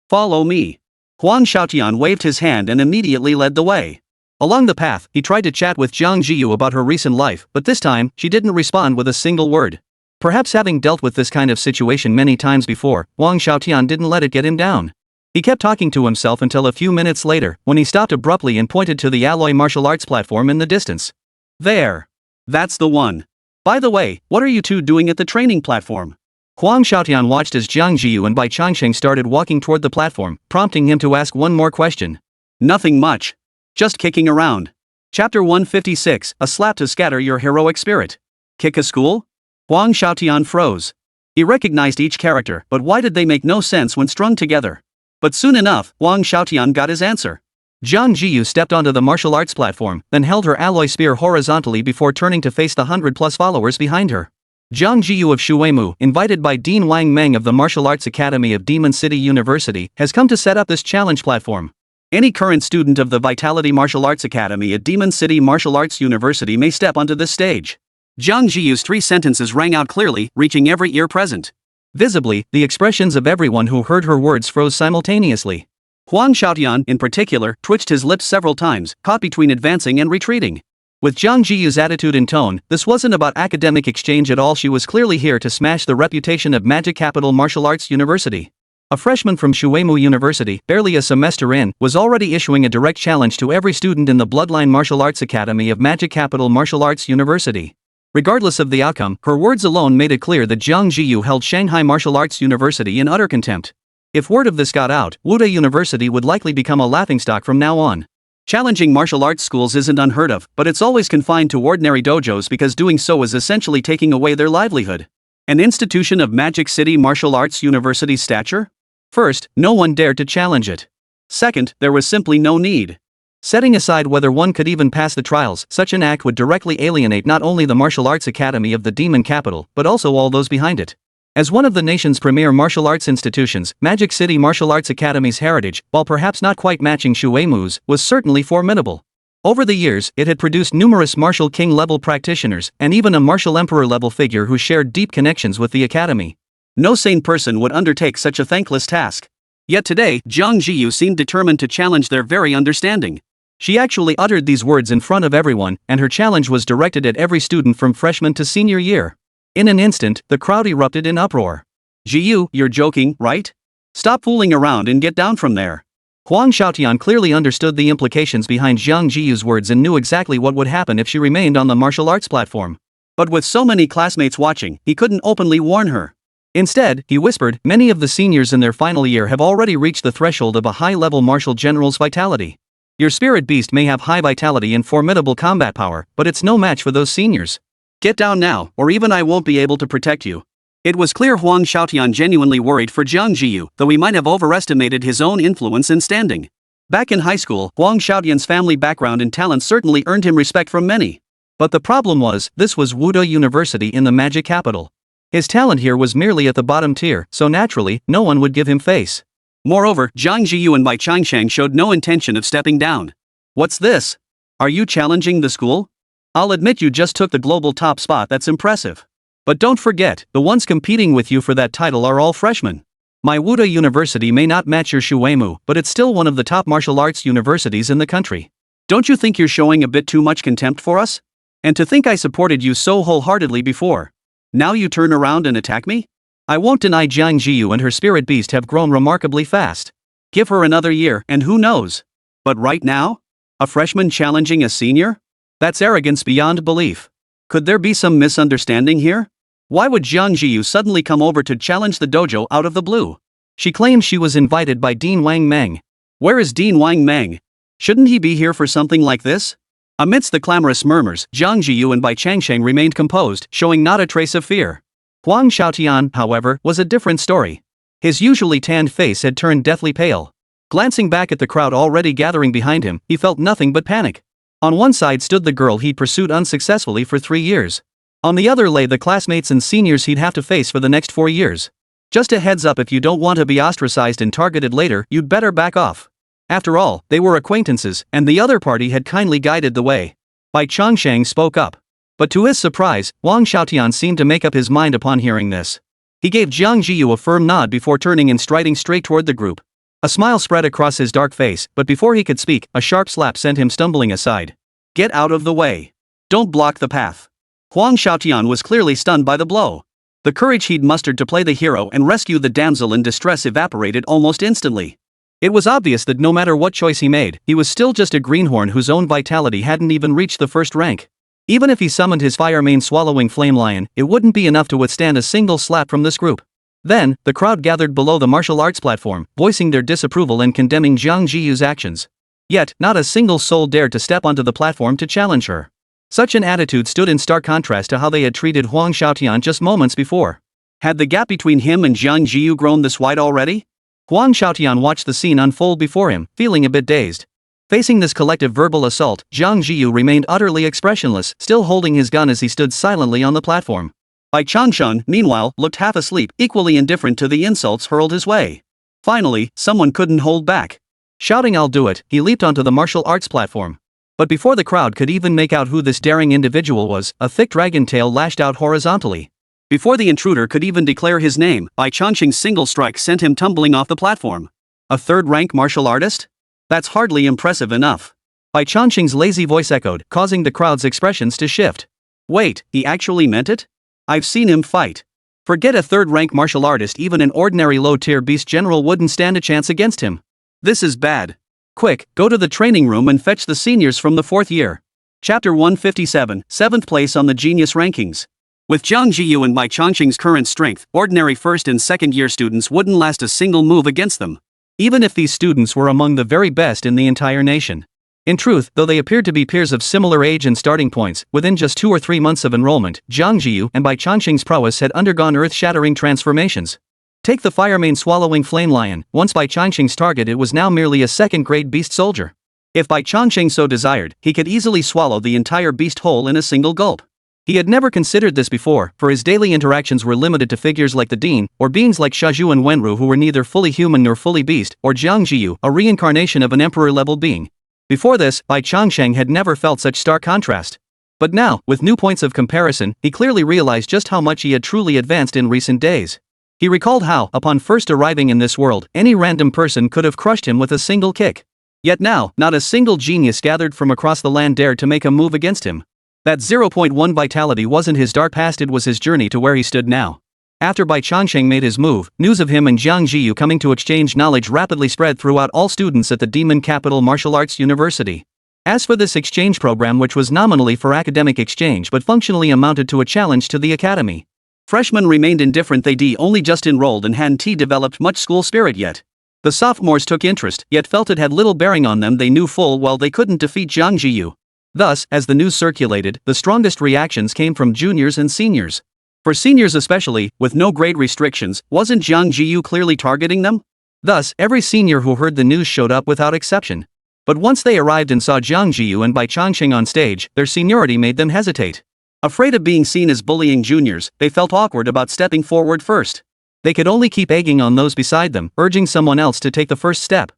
Follow me. Huang Xiaotian waved his hand and immediately led the way. Along the path, he tried to chat with Jiang Zhiyu about her recent life, but this time, she didn't respond with a single word. Perhaps having dealt with this kind of situation many times before, Huang Xiaotian didn't let it get him down. He kept talking to himself until a few minutes later, when he stopped abruptly and pointed to the alloy martial arts platform in the distance. There. That's the one. By the way, what are you two doing at the training platform? Huang Xiaotian watched as Jiang Zhiyu and Bai Changsheng started walking toward the platform, prompting him to ask one more question. Nothing much. Just kicking around. Chapter 156, A Slap to Scatter Your Heroic Spirit. Kick a school? Huang Xiaotian froze. He recognized each character, but why did they make no sense when strung together? But soon enough, Huang Xiaotian got his answer. Jiang Zhiyu stepped onto the martial arts platform, then held her alloy spear horizontally before turning to face the 100+ followers behind her. Jiang Zhiyu of Shuimu, invited by Dean Wang Meng of the Martial Arts Academy of Demon City University, has come to set up this challenge platform. Any current student of the Vitality Martial Arts Academy at Demon City Martial Arts University may step onto this stage. Jiang Zhiyu's 3 sentences rang out clearly, reaching every ear present. Visibly, the expressions of everyone who heard her words froze simultaneously. Huang Xiaotian, in particular, twitched his lips several times, caught between advancing and retreating. With Jiang Zhiyu's attitude and tone, this wasn't about academic exchange at all. She was clearly here to smash the reputation of Magic Capital Martial Arts University. A freshman from Shuimu University, barely a semester in, was already issuing a direct challenge to every student in the Bloodline Martial Arts Academy of Magic Capital Martial Arts University. Regardless of the outcome, her words alone made it clear that Jiang Zhiyu held Shanghai Martial Arts University in utter contempt. If word of this got out, Wuda University would likely become a laughingstock from now on. Challenging martial arts schools isn't unheard of, but it's always confined to ordinary dojos because doing so is essentially taking away their livelihood. An institution of Magic City Martial Arts University's stature? First, no one dared to challenge it. Second, there was simply no need. Setting aside whether one could even pass the trials, such an act would directly alienate not only the Martial Arts Academy of the Demon Capital, but also all those behind it. As one of the nation's premier martial arts institutions, Magic City Martial Arts Academy's heritage, while perhaps not quite matching Shuimu's, was certainly formidable. Over the years, it had produced numerous martial king-level practitioners, and even a martial emperor-level figure who shared deep connections with the academy. No sane person would undertake such a thankless task. Yet today, Jiang Zhiyu seemed determined to challenge their very understanding. She actually uttered these words in front of everyone, and her challenge was directed at every student from freshman to senior year. In an instant, the crowd erupted in uproar. Zhiyu, you're joking, right? Stop fooling around and get down from there. Huang Xiaotian clearly understood the implications behind Jiang Zhiyu's words and knew exactly what would happen if she remained on the martial arts platform. But with so many classmates watching, he couldn't openly warn her. Instead, he whispered, many of the seniors in their final year have already reached the threshold of a high-level martial general's vitality. Your spirit beast may have high vitality and formidable combat power, but it's no match for those seniors. Get down now, or even I won't be able to protect you. It was clear Huang Xiaotian genuinely worried for Jiang Zhiyu, though he might have overestimated his own influence and standing. Back in high school, Huang Xiaotian's family background and talent certainly earned him respect from many. But the problem was, this was Wuda University in the magic capital. His talent here was merely at the bottom tier, so naturally, no one would give him face. Moreover, Jiang Zhiyu and Bai Changsheng showed no intention of stepping down. What's this? Are you challenging the school? I'll admit you just took the global top spot, that's impressive. But don't forget, the ones competing with you for that title are all freshmen. My Wuda University may not match your Shuimu, but it's still one of the top martial arts universities in the country. Don't you think you're showing a bit too much contempt for us? And to think I supported you so wholeheartedly before. Now you turn around and attack me? I won't deny Jiang Zhiyu and her spirit beast have grown remarkably fast. Give her another year, and who knows? But right now? A freshman challenging a senior? That's arrogance beyond belief. Could there be some misunderstanding here? Why would Jiang Zhiyu suddenly come over to challenge the dojo out of the blue? She claims she was invited by Dean Wang Meng. Where is Dean Wang Meng? Shouldn't he be here for something like this? Amidst the clamorous murmurs, Jiang Zhiyu and Bai Changsheng remained composed, showing not a trace of fear. Huang Xiaotian, however, was a different story. His usually tanned face had turned deathly pale. Glancing back at the crowd already gathering behind him, he felt nothing but panic. On one side stood the girl he'd pursued unsuccessfully for 3 years. On the other lay the classmates and seniors he'd have to face for the next 4 years. Just a heads up, if you don't want to be ostracized and targeted later, you'd better back off. After all, they were acquaintances, and the other party had kindly guided the way. Bai Changsheng spoke up. But to his surprise, Wang Xiaotian seemed to make up his mind upon hearing this. He gave Jiang Zhiyu a firm nod before turning and striding straight toward the group. A smile spread across his dark face, but before he could speak, a sharp slap sent him stumbling aside. Get out of the way. Don't block the path. Wang Xiaotian was clearly stunned by the blow. The courage he'd mustered to play the hero and rescue the damsel in distress evaporated almost instantly. It was obvious that no matter what choice he made, he was still just a greenhorn whose own vitality hadn't even reached the first rank. Even if he summoned his fire mane swallowing flame lion, it wouldn't be enough to withstand a single slap from this group. Then, the crowd gathered below the martial arts platform, voicing their disapproval and condemning Jiang Zhiyu's actions. Yet, not a single soul dared to step onto the platform to challenge her. Such an attitude stood in stark contrast to how they had treated Wang Xiaotian just moments before. Had the gap between him and Jiang Zhiyu grown this wide already? Wang Xiaotian watched the scene unfold before him, feeling a bit dazed. Facing this collective verbal assault, Jiang Zhiyu remained utterly expressionless, still holding his gun as he stood silently on the platform. Bai Changsheng, meanwhile, looked half asleep, equally indifferent to the insults hurled his way. Finally, someone couldn't hold back. Shouting "I'll do it," he leaped onto the martial arts platform. But before the crowd could even make out who this daring individual was, a thick dragon tail lashed out horizontally. Before the intruder could even declare his name, Bai Changsheng's single strike sent him tumbling off the platform. A third-rank martial artist? That's hardly impressive enough. Bai Changsheng's lazy voice echoed, causing the crowd's expressions to shift. Wait, he actually meant it? I've seen him fight. Forget a third-rank martial artist, even an ordinary low-tier beast general wouldn't stand a chance against him. This is bad. Quick, go to the training room and fetch the seniors from the 4th year. Chapter 157, 7th place on the genius rankings. With Jiang Zhiyu and Bai Changsheng's current strength, ordinary 1st and 2nd year students wouldn't last a single move against them. Even if these students were among the very best in the entire nation. In truth, though they appeared to be peers of similar age and starting points, within just 2 or 3 months of enrollment, Jiang Zhiyu and Bai Changsheng's prowess had undergone earth-shattering transformations. Take the firemane swallowing flame lion. Once Bai Changsheng's target, it was now merely a second-grade beast soldier. If Bai Changsheng so desired, he could easily swallow the entire beast whole in a single gulp. He had never considered this before, for his daily interactions were limited to figures like the Dean, or beings like Shazhu and Wenru who were neither fully human nor fully beast, or Jiang Zhiyu, a reincarnation of an emperor-level being. Before this, Bai Changsheng had never felt such stark contrast. But now, with new points of comparison, he clearly realized just how much he had truly advanced in recent days. He recalled how, upon first arriving in this world, any random person could have crushed him with a single kick. Yet now, not a single genius gathered from across the land dared to make a move against him. That 0.1 vitality wasn't his dark past, it was his journey to where he stood now. After Bai Changsheng made his move, news of him and Jiang Zhiyu coming to exchange knowledge rapidly spread throughout all students at the Demon Capital Martial Arts University. As for this exchange program, which was nominally for academic exchange but functionally amounted to a challenge to the academy. Freshmen remained indifferent, they'd only just enrolled and hadn't developed much school spirit yet. The sophomores took interest, yet felt it had little bearing on them. They knew full well they couldn't defeat Jiang Zhiyu. Thus, as the news circulated, the strongest reactions came from juniors and seniors. For seniors especially, with no grade restrictions, wasn't Jiang Zhiyu clearly targeting them? Thus, every senior who heard the news showed up without exception. But once they arrived and saw Jiang Zhiyu and Bai Changsheng on stage, their seniority made them hesitate. Afraid of being seen as bullying juniors, they felt awkward about stepping forward first. They could only keep egging on those beside them, urging someone else to take the first step.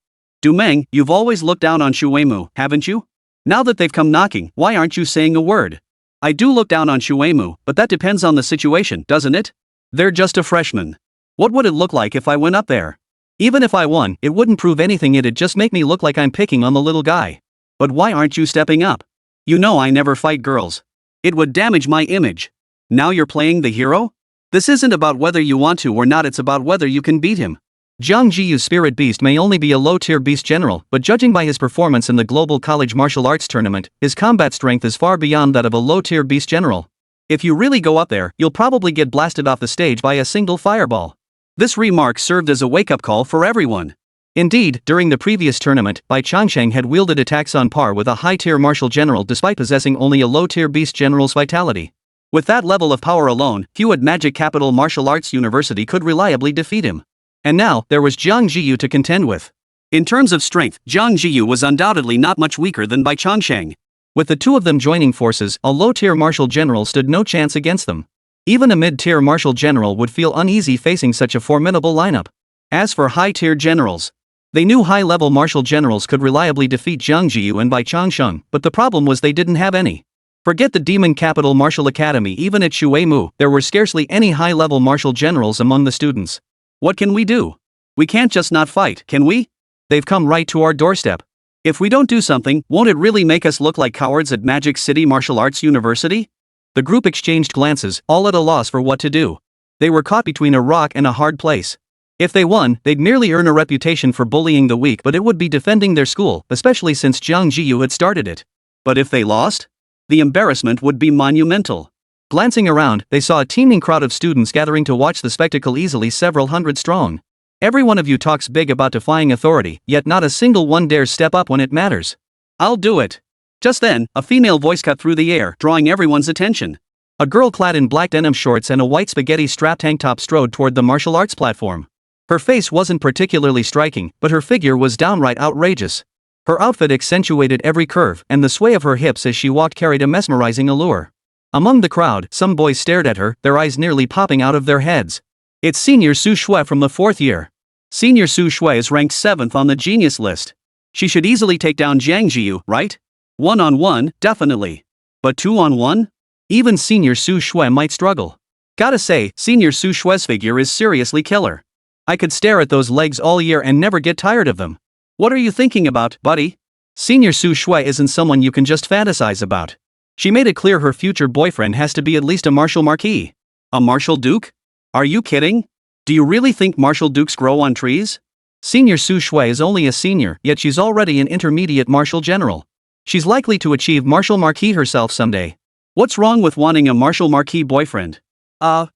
Dumeng, you've always looked down on Shuemu, haven't you? Now that they've come knocking, why aren't you saying a word? I do look down on Shuemu, but that depends on the situation, doesn't it? They're just a freshman. What would it look like if I went up there? Even if I won, it wouldn't prove anything, it'd just make me look like I'm picking on the little guy. But why aren't you stepping up? You know I never fight girls. It would damage my image. Now you're playing the hero? This isn't about whether you want to or not, it's about whether you can beat him. Jiang Zhiyu's spirit beast may only be a low-tier beast general, but judging by his performance in the Global College Martial Arts Tournament, his combat strength is far beyond that of a low-tier beast general. If you really go up there, you'll probably get blasted off the stage by a single fireball. This remark served as a wake-up call for everyone. Indeed, during the previous tournament, Bai Changsheng had wielded attacks on par with a high-tier martial general despite possessing only a low-tier beast general's vitality. With that level of power alone, few at Magic Capital Martial Arts University could reliably defeat him. And now, there was Jiang Zhiyu to contend with. In terms of strength, Jiang Zhiyu was undoubtedly not much weaker than Bai Changsheng. With the two of them joining forces, a low-tier martial general stood no chance against them. Even a mid-tier martial general would feel uneasy facing such a formidable lineup. As for high-tier generals, they knew high-level martial generals could reliably defeat Jiang Zhiyu and Bai Changsheng, but the problem was they didn't have any. Forget the demon capital martial academy, even at Shuimu, there were scarcely any high-level martial generals among the students. What can we do? We can't just not fight, can we? They've come right to our doorstep. If we don't do something, won't it really make us look like cowards at Magic City Martial Arts University? The group exchanged glances, all at a loss for what to do. They were caught between a rock and a hard place. If they won, they'd merely earn a reputation for bullying the weak, but it would be defending their school, especially since Jiang Zhiyu had started it. But if they lost? The embarrassment would be monumental. Glancing around, they saw a teeming crowd of students gathering to watch the spectacle, easily several hundred strong. Every one of you talks big about defying authority, yet not a single one dares step up when it matters. I'll do it. Just then, a female voice cut through the air, drawing everyone's attention. A girl clad in black denim shorts and a white spaghetti-strap tank top strode toward the martial arts platform. Her face wasn't particularly striking, but her figure was downright outrageous. Her outfit accentuated every curve, and the sway of her hips as she walked carried a mesmerizing allure. Among the crowd, some boys stared at her, their eyes nearly popping out of their heads. It's Senior Su Shui from the 4th year. Senior Su Shui is ranked 7th on the genius list. She should easily take down Jiang Zhiyu, right? 1-on-1, definitely. But 2-on-1? Even Senior Su Shui might struggle. Gotta say, Senior Su Shui's figure is seriously killer. I could stare at those legs all year and never get tired of them. What are you thinking about, buddy? Senior Su Shui isn't someone you can just fantasize about. She made it clear her future boyfriend has to be at least a martial marquis. A martial duke? Are you kidding? Do you really think martial dukes grow on trees? Senior Su Shui is only a senior, yet she's already an intermediate martial general. She's likely to achieve martial marquis herself someday. What's wrong with wanting a martial marquis boyfriend? I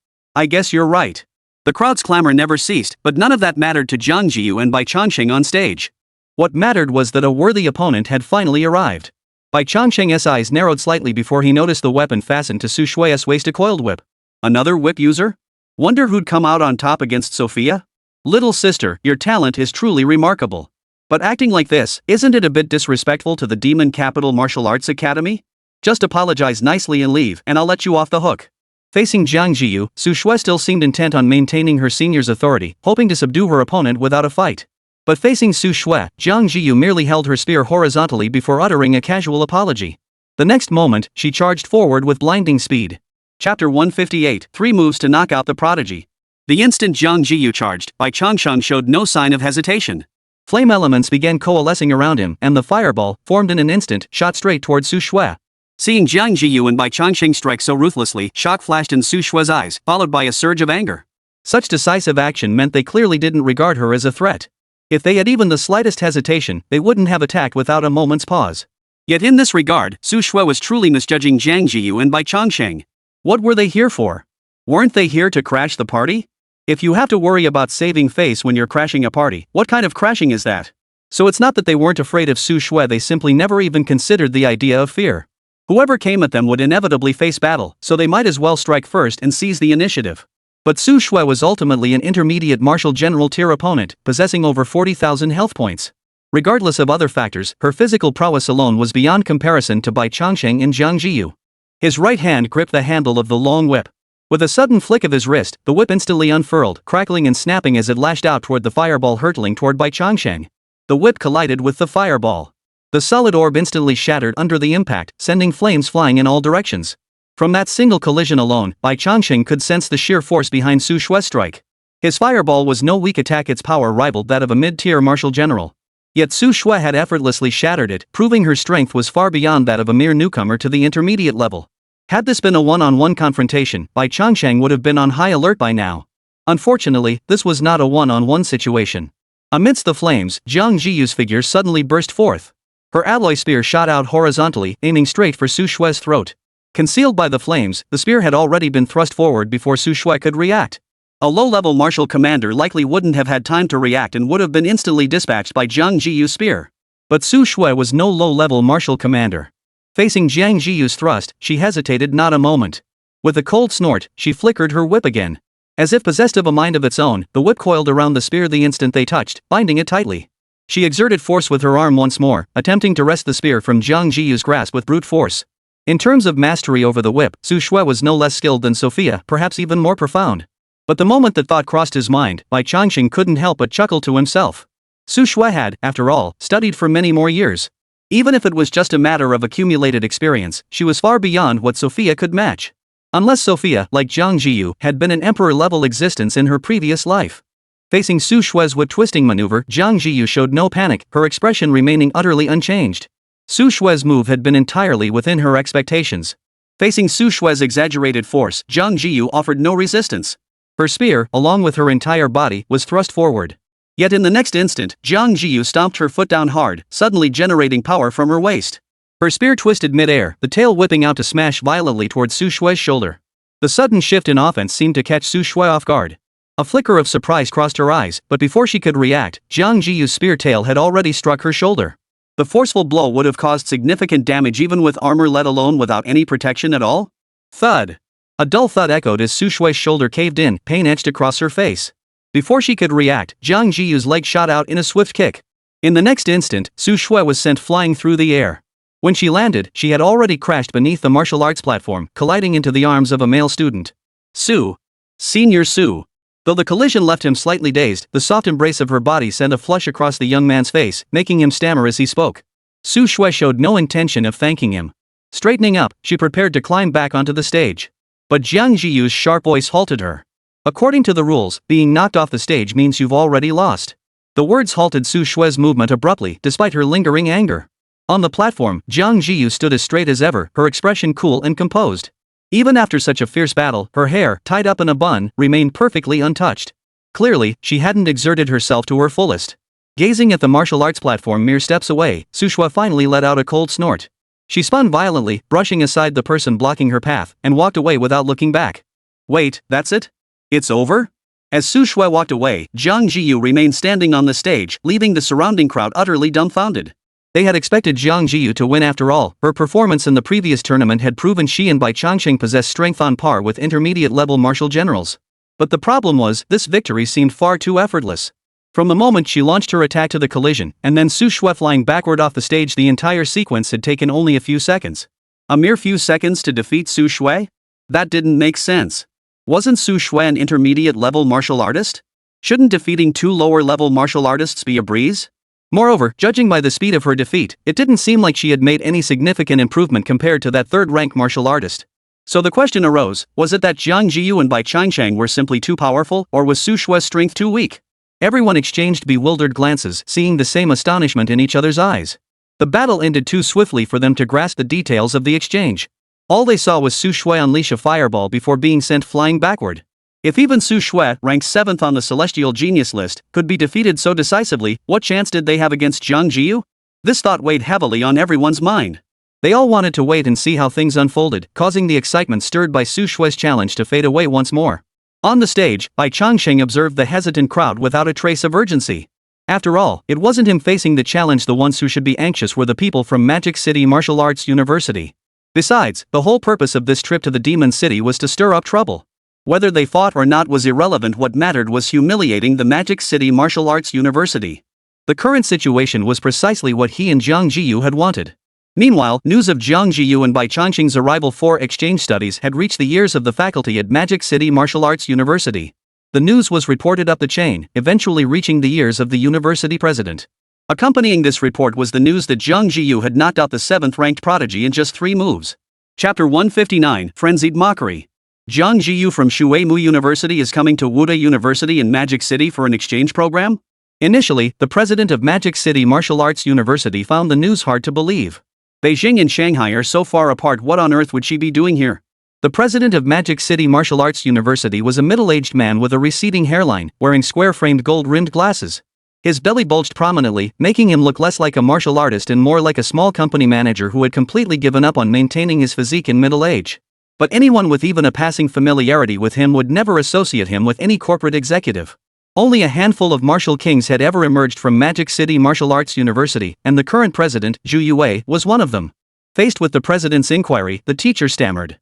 guess you're right. The crowd's clamor never ceased, but none of that mattered to Jiang Zhiyu and Bai Changsheng on stage. What mattered was that a worthy opponent had finally arrived. Bai Changsheng's eyes narrowed slightly before he noticed the weapon fastened to Su Shui's waist, a coiled whip. Another whip user? Wonder who'd come out on top against Sophia? Little sister, your talent is truly remarkable. But acting like this, isn't it a bit disrespectful to the Demon Capital Martial Arts Academy? Just apologize nicely and leave, and I'll let you off the hook. Facing Jiang Zhiyu, Su Shui still seemed intent on maintaining her senior's authority, hoping to subdue her opponent without a fight. But facing Su Shui, Jiang Zhiyu merely held her spear horizontally before uttering a casual apology. The next moment, she charged forward with blinding speed. Chapter 158, 3 Moves to Knock Out the Prodigy. The instant Jiang Zhiyu charged, Bai Changsheng showed no sign of hesitation. Flame elements began coalescing around him, and the fireball, formed in an instant, shot straight toward Su Shui. Seeing Jiang Zhiyu and Bai Changsheng strike so ruthlessly, shock flashed in Su Shui's eyes, followed by a surge of anger. Such decisive action meant they clearly didn't regard her as a threat. If they had even the slightest hesitation, they wouldn't have attacked without a moment's pause. Yet in this regard, Su Shui was truly misjudging Jiang Zhiyu and Bai Changsheng. What were they here for? Weren't they here to crash the party? If you have to worry about saving face when you're crashing a party, what kind of crashing is that? So it's not that they weren't afraid of Su Shui, they simply never even considered the idea of fear. Whoever came at them would inevitably face battle, so they might as well strike first and seize the initiative. But Su Shui was ultimately an intermediate martial general tier opponent, possessing over 40,000 health points. Regardless of other factors, her physical prowess alone was beyond comparison to Bai Changsheng and Jiang Zhiyu. His right hand gripped the handle of the long whip. With a sudden flick of his wrist, the whip instantly unfurled, crackling and snapping as it lashed out toward the fireball hurtling toward Bai Changsheng. The whip collided with the fireball. The solid orb instantly shattered under the impact, sending flames flying in all directions. From that single collision alone, Bai Changsheng could sense the sheer force behind Su Shui's strike. His fireball was no weak attack, its power rivaled that of a mid-tier martial general. Yet Su Shui had effortlessly shattered it, proving her strength was far beyond that of a mere newcomer to the intermediate level. Had this been a one-on-one confrontation, Bai Changsheng would have been on high alert by now. Unfortunately, this was not a one-on-one situation. Amidst the flames, Jiang Zhiyu's figure suddenly burst forth. Her alloy spear shot out horizontally, aiming straight for Su Shui's throat. Concealed by the flames, the spear had already been thrust forward before Su Shui could react. A low-level martial commander likely wouldn't have had time to react and would have been instantly dispatched by Jiang Zhiyu's spear. But Su Shui was no low-level martial commander. Facing Jiang Zhiyu's thrust, she hesitated not a moment. With a cold snort, she flickered her whip again. As if possessed of a mind of its own, the whip coiled around the spear the instant they touched, binding it tightly. She exerted force with her arm once more, attempting to wrest the spear from Jiang Zhiyu's grasp with brute force. In terms of mastery over the whip, Su Shui was no less skilled than Sophia, perhaps even more profound. But the moment that thought crossed his mind, Bai Changsheng couldn't help but chuckle to himself. Su Shui had, after all, studied for many more years. Even if it was just a matter of accumulated experience, she was far beyond what Sophia could match. Unless Sophia, like Jiang Zhiyu, had been an emperor-level existence in her previous life. Facing Su Shui's whip-twisting maneuver, Jiang Zhiyu showed no panic, her expression remaining utterly unchanged. Su Shui's move had been entirely within her expectations. Facing Su Shui's exaggerated force, Jiang Zhiyu offered no resistance. Her spear, along with her entire body, was thrust forward. Yet in the next instant, Jiang Zhiyu stomped her foot down hard, suddenly generating power from her waist. Her spear twisted mid-air, the tail whipping out to smash violently towards Su Shui's shoulder. The sudden shift in offense seemed to catch Su Shui off guard. A flicker of surprise crossed her eyes, but before she could react, Jiang Zhiyu's spear tail had already struck her shoulder. The forceful blow would have caused significant damage even with armor, let alone without any protection at all. Thud! A dull thud echoed as Su Shui's shoulder caved in, pain etched across her face. Before she could react, Jiang Zhiyu's leg shot out in a swift kick. In the next instant, Su Shui was sent flying through the air. When she landed, she had already crashed beneath the martial arts platform, colliding into the arms of a male student. Su. Senior Su. Though the collision left him slightly dazed, the soft embrace of her body sent a flush across the young man's face, making him stammer as he spoke. Su Shui showed no intention of thanking him. Straightening up, she prepared to climb back onto the stage. But Jiang Zhiyu's sharp voice halted her. According to the rules, being knocked off the stage means you've already lost. The words halted Su Shui's movement abruptly, despite her lingering anger. On the platform, Jiang Zhiyu stood as straight as ever, her expression cool and composed. Even after such a fierce battle, her hair, tied up in a bun, remained perfectly untouched. Clearly, she hadn't exerted herself to her fullest. Gazing at the martial arts platform mere steps away, Su Shui finally let out a cold snort. She spun violently, brushing aside the person blocking her path, and walked away without looking back. Wait, that's it? It's over? As Su Shui walked away, Jiang Zhiyu remained standing on the stage, leaving the surrounding crowd utterly dumbfounded. They had expected Jiang Zhiyu to win after all. Her performance in the previous tournament had proven she and Bai Changsheng possessed strength on par with intermediate-level martial generals. But the problem was, this victory seemed far too effortless. From the moment she launched her attack to the collision, and then Su Shui flying backward off the stage, the entire sequence had taken only a few seconds. A mere few seconds to defeat Su Shui? That didn't make sense. Wasn't Su Shui an intermediate-level martial artist? Shouldn't defeating two lower-level martial artists be a breeze? Moreover, judging by the speed of her defeat, it didn't seem like she had made any significant improvement compared to that third-rank martial artist. So the question arose, was it that Jiang Zhiyu and Bai Changsheng were simply too powerful, or was Su Shui's strength too weak? Everyone exchanged bewildered glances, seeing the same astonishment in each other's eyes. The battle ended too swiftly for them to grasp the details of the exchange. All they saw was Su Shui unleash a fireball before being sent flying backward. If even Su Shui, ranked 7th on the Celestial Genius list, could be defeated so decisively, what chance did they have against Jiang Zhiyu? This thought weighed heavily on everyone's mind. They all wanted to wait and see how things unfolded, causing the excitement stirred by Su Shui's challenge to fade away once more. On the stage, Bai Changsheng observed the hesitant crowd without a trace of urgency. After all, it wasn't him facing the challenge. The ones who should be anxious were the people from Magic City Martial Arts University. Besides, the whole purpose of this trip to the Demon City was to stir up trouble. Whether they fought or not was irrelevant. What mattered was humiliating the Magic City Martial Arts University. The current situation was precisely what he and Jiang Zhiyu had wanted. Meanwhile, news of Jiang Zhiyu and Bai Changsheng's arrival for exchange studies had reached the ears of the faculty at Magic City Martial Arts University. The news was reported up the chain, eventually reaching the ears of the university president. Accompanying this report was the news that Jiang Zhiyu had knocked out the 7th-ranked prodigy in just 3 moves. Chapter 159, Frenzied Mockery. Jiang Zhiyu from Shuimu University is coming to Wuda University in Magic City for an exchange program? Initially, the president of Magic City Martial Arts University found the news hard to believe. Beijing and Shanghai are so far apart. What on earth would she be doing here? The president of Magic City Martial Arts University was a middle-aged man with a receding hairline, wearing square-framed gold-rimmed glasses. His belly bulged prominently, making him look less like a martial artist and more like a small company manager who had completely given up on maintaining his physique in middle age. But anyone with even a passing familiarity with him would never associate him with any corporate executive. Only a handful of martial kings had ever emerged from Magic City Martial Arts University, and the current president, Zhu Yue, was one of them. Faced with the president's inquiry, the teacher stammered.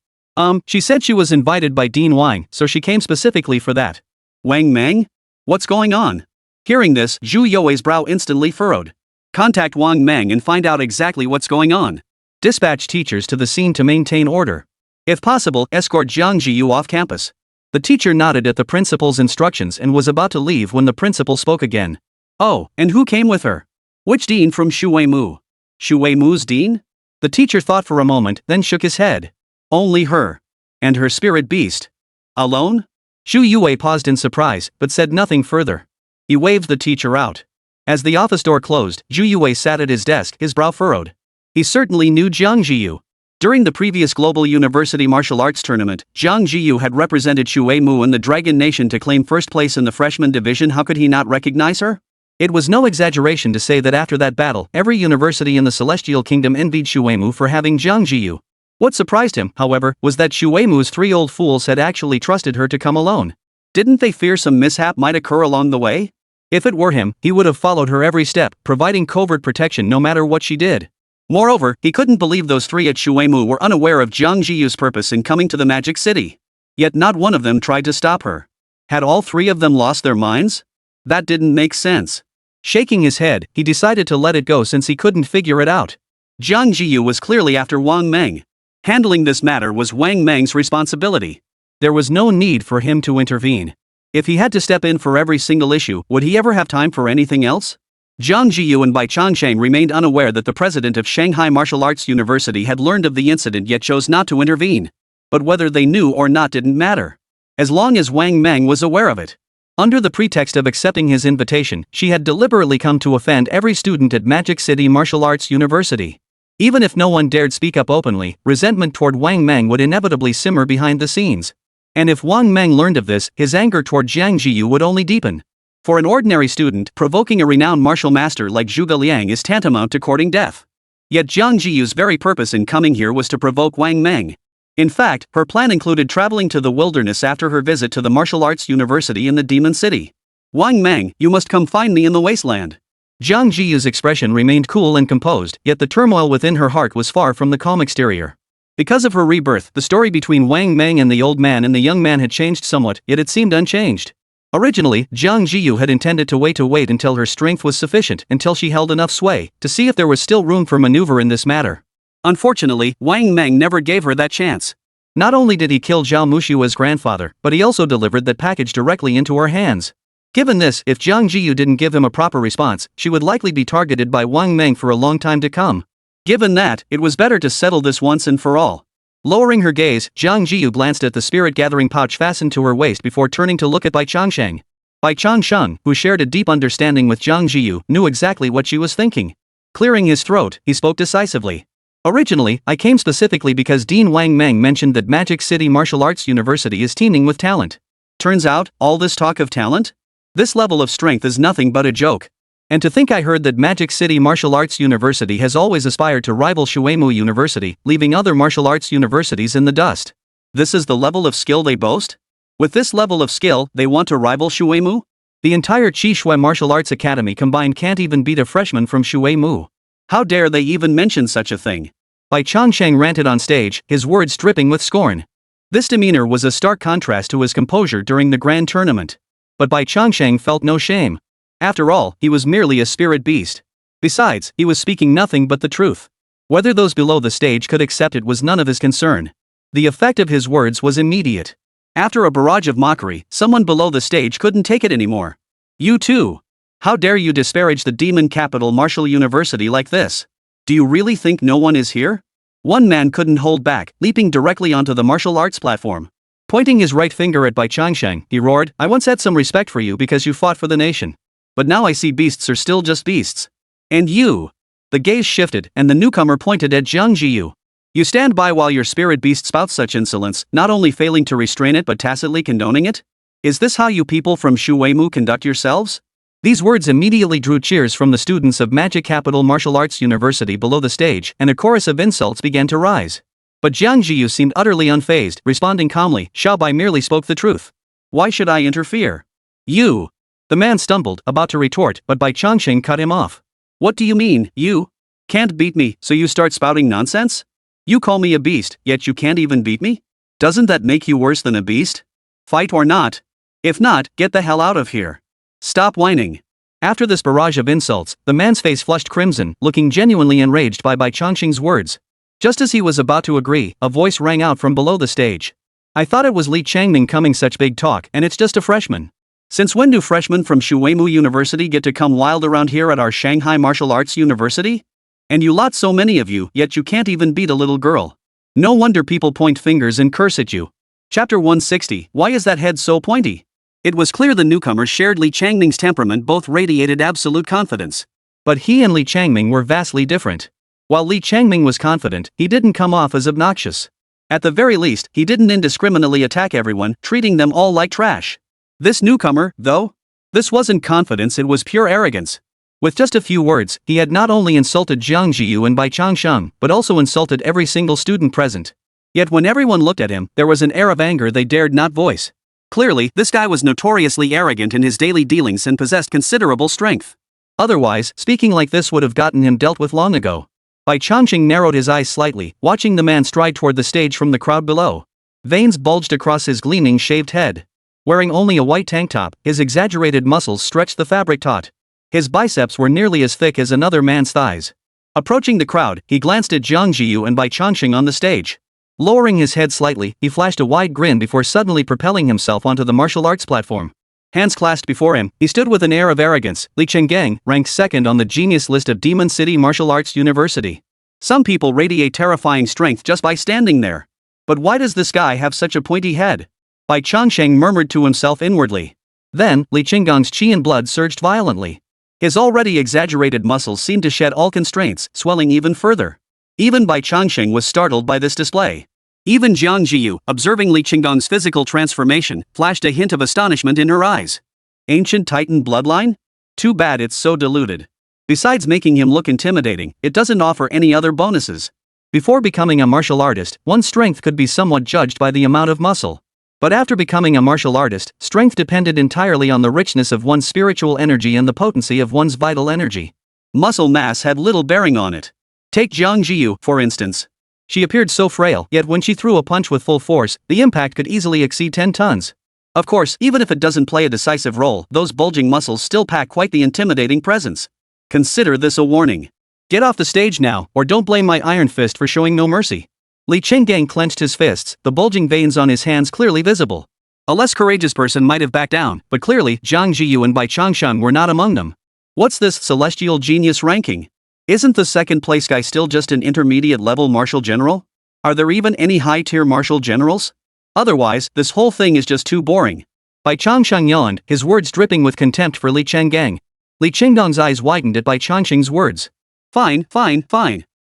She said she was invited by Dean Wang, so she came specifically for that. Wang Meng? What's going on? Hearing this, Zhu You's brow instantly furrowed. Contact Wang Meng and find out exactly what's going on. Dispatch teachers to the scene to maintain order. If possible, escort Jiang Zhiyu off campus. The teacher nodded at the principal's instructions and was about to leave when the principal spoke again. Oh, and who came with her? Which dean from Shuimu? Shuimu's dean? The teacher thought for a moment, then shook his head. Only her. And her spirit beast. Alone? Zhu Yue paused in surprise, but said nothing further. He waved the teacher out. As the office door closed, Zhu Yue sat at his desk, his brow furrowed. He certainly knew Jiang Zhiyu. During the previous Global University Martial Arts Tournament, Jiang Zhiyu had represented Shuimu and the Dragon Nation to claim first place in the freshman division. How could he not recognize her? It was no exaggeration to say that after that battle, every university in the Celestial Kingdom envied Shuimu for having Jiang Zhiyu. What surprised him, however, was that Shuimu's 3 old fools had actually trusted her to come alone. Didn't they fear some mishap might occur along the way? If it were him, he would have followed her every step, providing covert protection no matter what she did. Moreover, he couldn't believe those 3 at Shuimu were unaware of Jiang Zhiyu's purpose in coming to the Magic City. Yet not one of them tried to stop her. Had all 3 of them lost their minds? That didn't make sense. Shaking his head, he decided to let it go since he couldn't figure it out. Jiang Zhiyu was clearly after Wang Meng. Handling this matter was Wang Meng's responsibility. There was no need for him to intervene. If he had to step in for every single issue, would he ever have time for anything else? Jiang Zhiyu and Bai Changsheng remained unaware that the president of Shanghai Martial Arts University had learned of the incident yet chose not to intervene. But whether they knew or not didn't matter. As long as Wang Meng was aware of it. Under the pretext of accepting his invitation, she had deliberately come to offend every student at Magic City Martial Arts University. Even if no one dared speak up openly, resentment toward Wang Meng would inevitably simmer behind the scenes. And if Wang Meng learned of this, his anger toward Jiang Zhiyu would only deepen. For an ordinary student, provoking a renowned martial master like Zhuge Liang is tantamount to courting death. Yet Jiang Zhiyu's very purpose in coming here was to provoke Wang Meng. In fact, her plan included traveling to the wilderness after her visit to the martial arts university in the Demon City. Wang Meng, you must come find me in the Wasteland. Jiang Zhiyu's expression remained cool and composed, yet the turmoil within her heart was far from the calm exterior. Because of her rebirth, the story between Wang Meng and the old man and the young man had changed somewhat, yet it seemed unchanged. Originally, Jiang Zhiyu had intended to wait until her strength was sufficient, until she held enough sway, to see if there was still room for maneuver in this matter. Unfortunately, Wang Meng never gave her that chance. Not only did he kill Zhao Mushua's grandfather, but he also delivered that package directly into her hands. Given this, if Jiang Zhiyu didn't give him a proper response, she would likely be targeted by Wang Meng for a long time to come. Given that, it was better to settle this once and for all. Lowering her gaze, Jiang Zhiyu glanced at the spirit-gathering pouch fastened to her waist before turning to look at Bai Changsheng. Bai Changsheng, who shared a deep understanding with Jiang Zhiyu, knew exactly what she was thinking. Clearing his throat, he spoke decisively. Originally, I came specifically because Dean Wang Meng mentioned that Magic City Martial Arts University is teeming with talent. Turns out, all this talk of talent? This level of strength is nothing but a joke. And to think I heard that Magic City Martial Arts University has always aspired to rival Shuimu University, leaving other martial arts universities in the dust. This is the level of skill they boast? With this level of skill, they want to rival Shuimu? The entire Qishui Martial Arts Academy combined can't even beat a freshman from Shuimu. How dare they even mention such a thing? Bai Changsheng ranted on stage, his words dripping with scorn. This demeanor was a stark contrast to his composure during the grand tournament. But Bai Changsheng felt no shame. After all, he was merely a spirit beast. Besides, he was speaking nothing but the truth. Whether those below the stage could accept it was none of his concern. The effect of his words was immediate. After a barrage of mockery, someone below the stage couldn't take it anymore. You too. How dare you disparage the demon capital martial university like this? Do you really think no one is here? One man couldn't hold back, leaping directly onto the martial arts platform. Pointing his right finger at Bai Changsheng, he roared, I once had some respect for you because you fought for the nation. But now I see beasts are still just beasts. And you. The gaze shifted, and the newcomer pointed at Jiang Zhiyu. You stand by while your spirit beast spouts such insolence, not only failing to restrain it but tacitly condoning it? Is this how you people from Shuimu conduct yourselves? These words immediately drew cheers from the students of Magic Capital Martial Arts University below the stage, and a chorus of insults began to rise. But Jiang Zhiyu seemed utterly unfazed, responding calmly, Xiao Bai merely spoke the truth. Why should I interfere? You. The man stumbled, about to retort, but Bai Changsheng cut him off. What do you mean, you? Can't beat me, so you start spouting nonsense? You call me a beast, yet you can't even beat me? Doesn't that make you worse than a beast? Fight or not? If not, get the hell out of here. Stop whining. After this barrage of insults, the man's face flushed crimson, looking genuinely enraged by Bai Changsheng's words. Just as he was about to agree, a voice rang out from below the stage. I thought it was Li Changming coming such big talk, and it's just a freshman. Since when do freshmen from Shuimu University get to come wild around here at our Shanghai Martial Arts University? And you lot so many of you, yet you can't even beat a little girl. No wonder people point fingers and curse at you. Chapter 160, Why is that head so pointy? It was clear the newcomers shared Li Changming's temperament, both radiated absolute confidence. But he and Li Changming were vastly different. While Li Changming was confident, he didn't come off as obnoxious. At the very least, he didn't indiscriminately attack everyone, treating them all like trash. This newcomer, though? This wasn't confidence, it was pure arrogance. With just a few words, he had not only insulted Jiang Zhiyu and Bai Changsheng, but also insulted every single student present. Yet when everyone looked at him, there was an air of anger they dared not voice. Clearly, this guy was notoriously arrogant in his daily dealings and possessed considerable strength. Otherwise, speaking like this would have gotten him dealt with long ago. Bai Changsheng narrowed his eyes slightly, watching the man stride toward the stage from the crowd below. Veins bulged across his gleaming shaved head. Wearing only a white tank top, his exaggerated muscles stretched the fabric taut. His biceps were nearly as thick as another man's thighs. Approaching the crowd, he glanced at Jiang Zhiyu and Bai Changsheng on the stage. Lowering his head slightly, he flashed a wide grin before suddenly propelling himself onto the martial arts platform. Hands clasped before him, he stood with an air of arrogance. Li Changgang, ranked second on the genius list of Demon City Martial Arts University. Some people radiate terrifying strength just by standing there. But why does this guy have such a pointy head? Bai Changsheng murmured to himself inwardly. Then, Li Chenggang's qi and blood surged violently. His already exaggerated muscles seemed to shed all constraints, swelling even further. Even Bai Changsheng was startled by this display. Even Jiang Zhiyu, observing Li Chenggang's physical transformation, flashed a hint of astonishment in her eyes. Ancient Titan bloodline? Too bad it's so diluted. Besides making him look intimidating, it doesn't offer any other bonuses. Before becoming a martial artist, one's strength could be somewhat judged by the amount of muscle. But after becoming a martial artist, strength depended entirely on the richness of one's spiritual energy and the potency of one's vital energy. Muscle mass had little bearing on it. Take Jiang Zhiyu, for instance. She appeared so frail, yet when she threw a punch with full force, the impact could easily exceed 10 tons. Of course, even if it doesn't play a decisive role, those bulging muscles still pack quite the intimidating presence. Consider this a warning. Get off the stage now, or don't blame my iron fist for showing no mercy. Li Changgang clenched his fists, the bulging veins on his hands clearly visible. A less courageous person might have backed down, but clearly, Jiang Zhiyu and Bai Changsheng were not among them. What's this celestial genius ranking? Isn't the second place guy still just an intermediate level martial general? Are there even any high-tier martial generals? Otherwise, this whole thing is just too boring. Bai Changsheng yawned, his words dripping with contempt for Li Changgang. Li Chenggang's eyes widened at Bai Changsheng's words. Fine.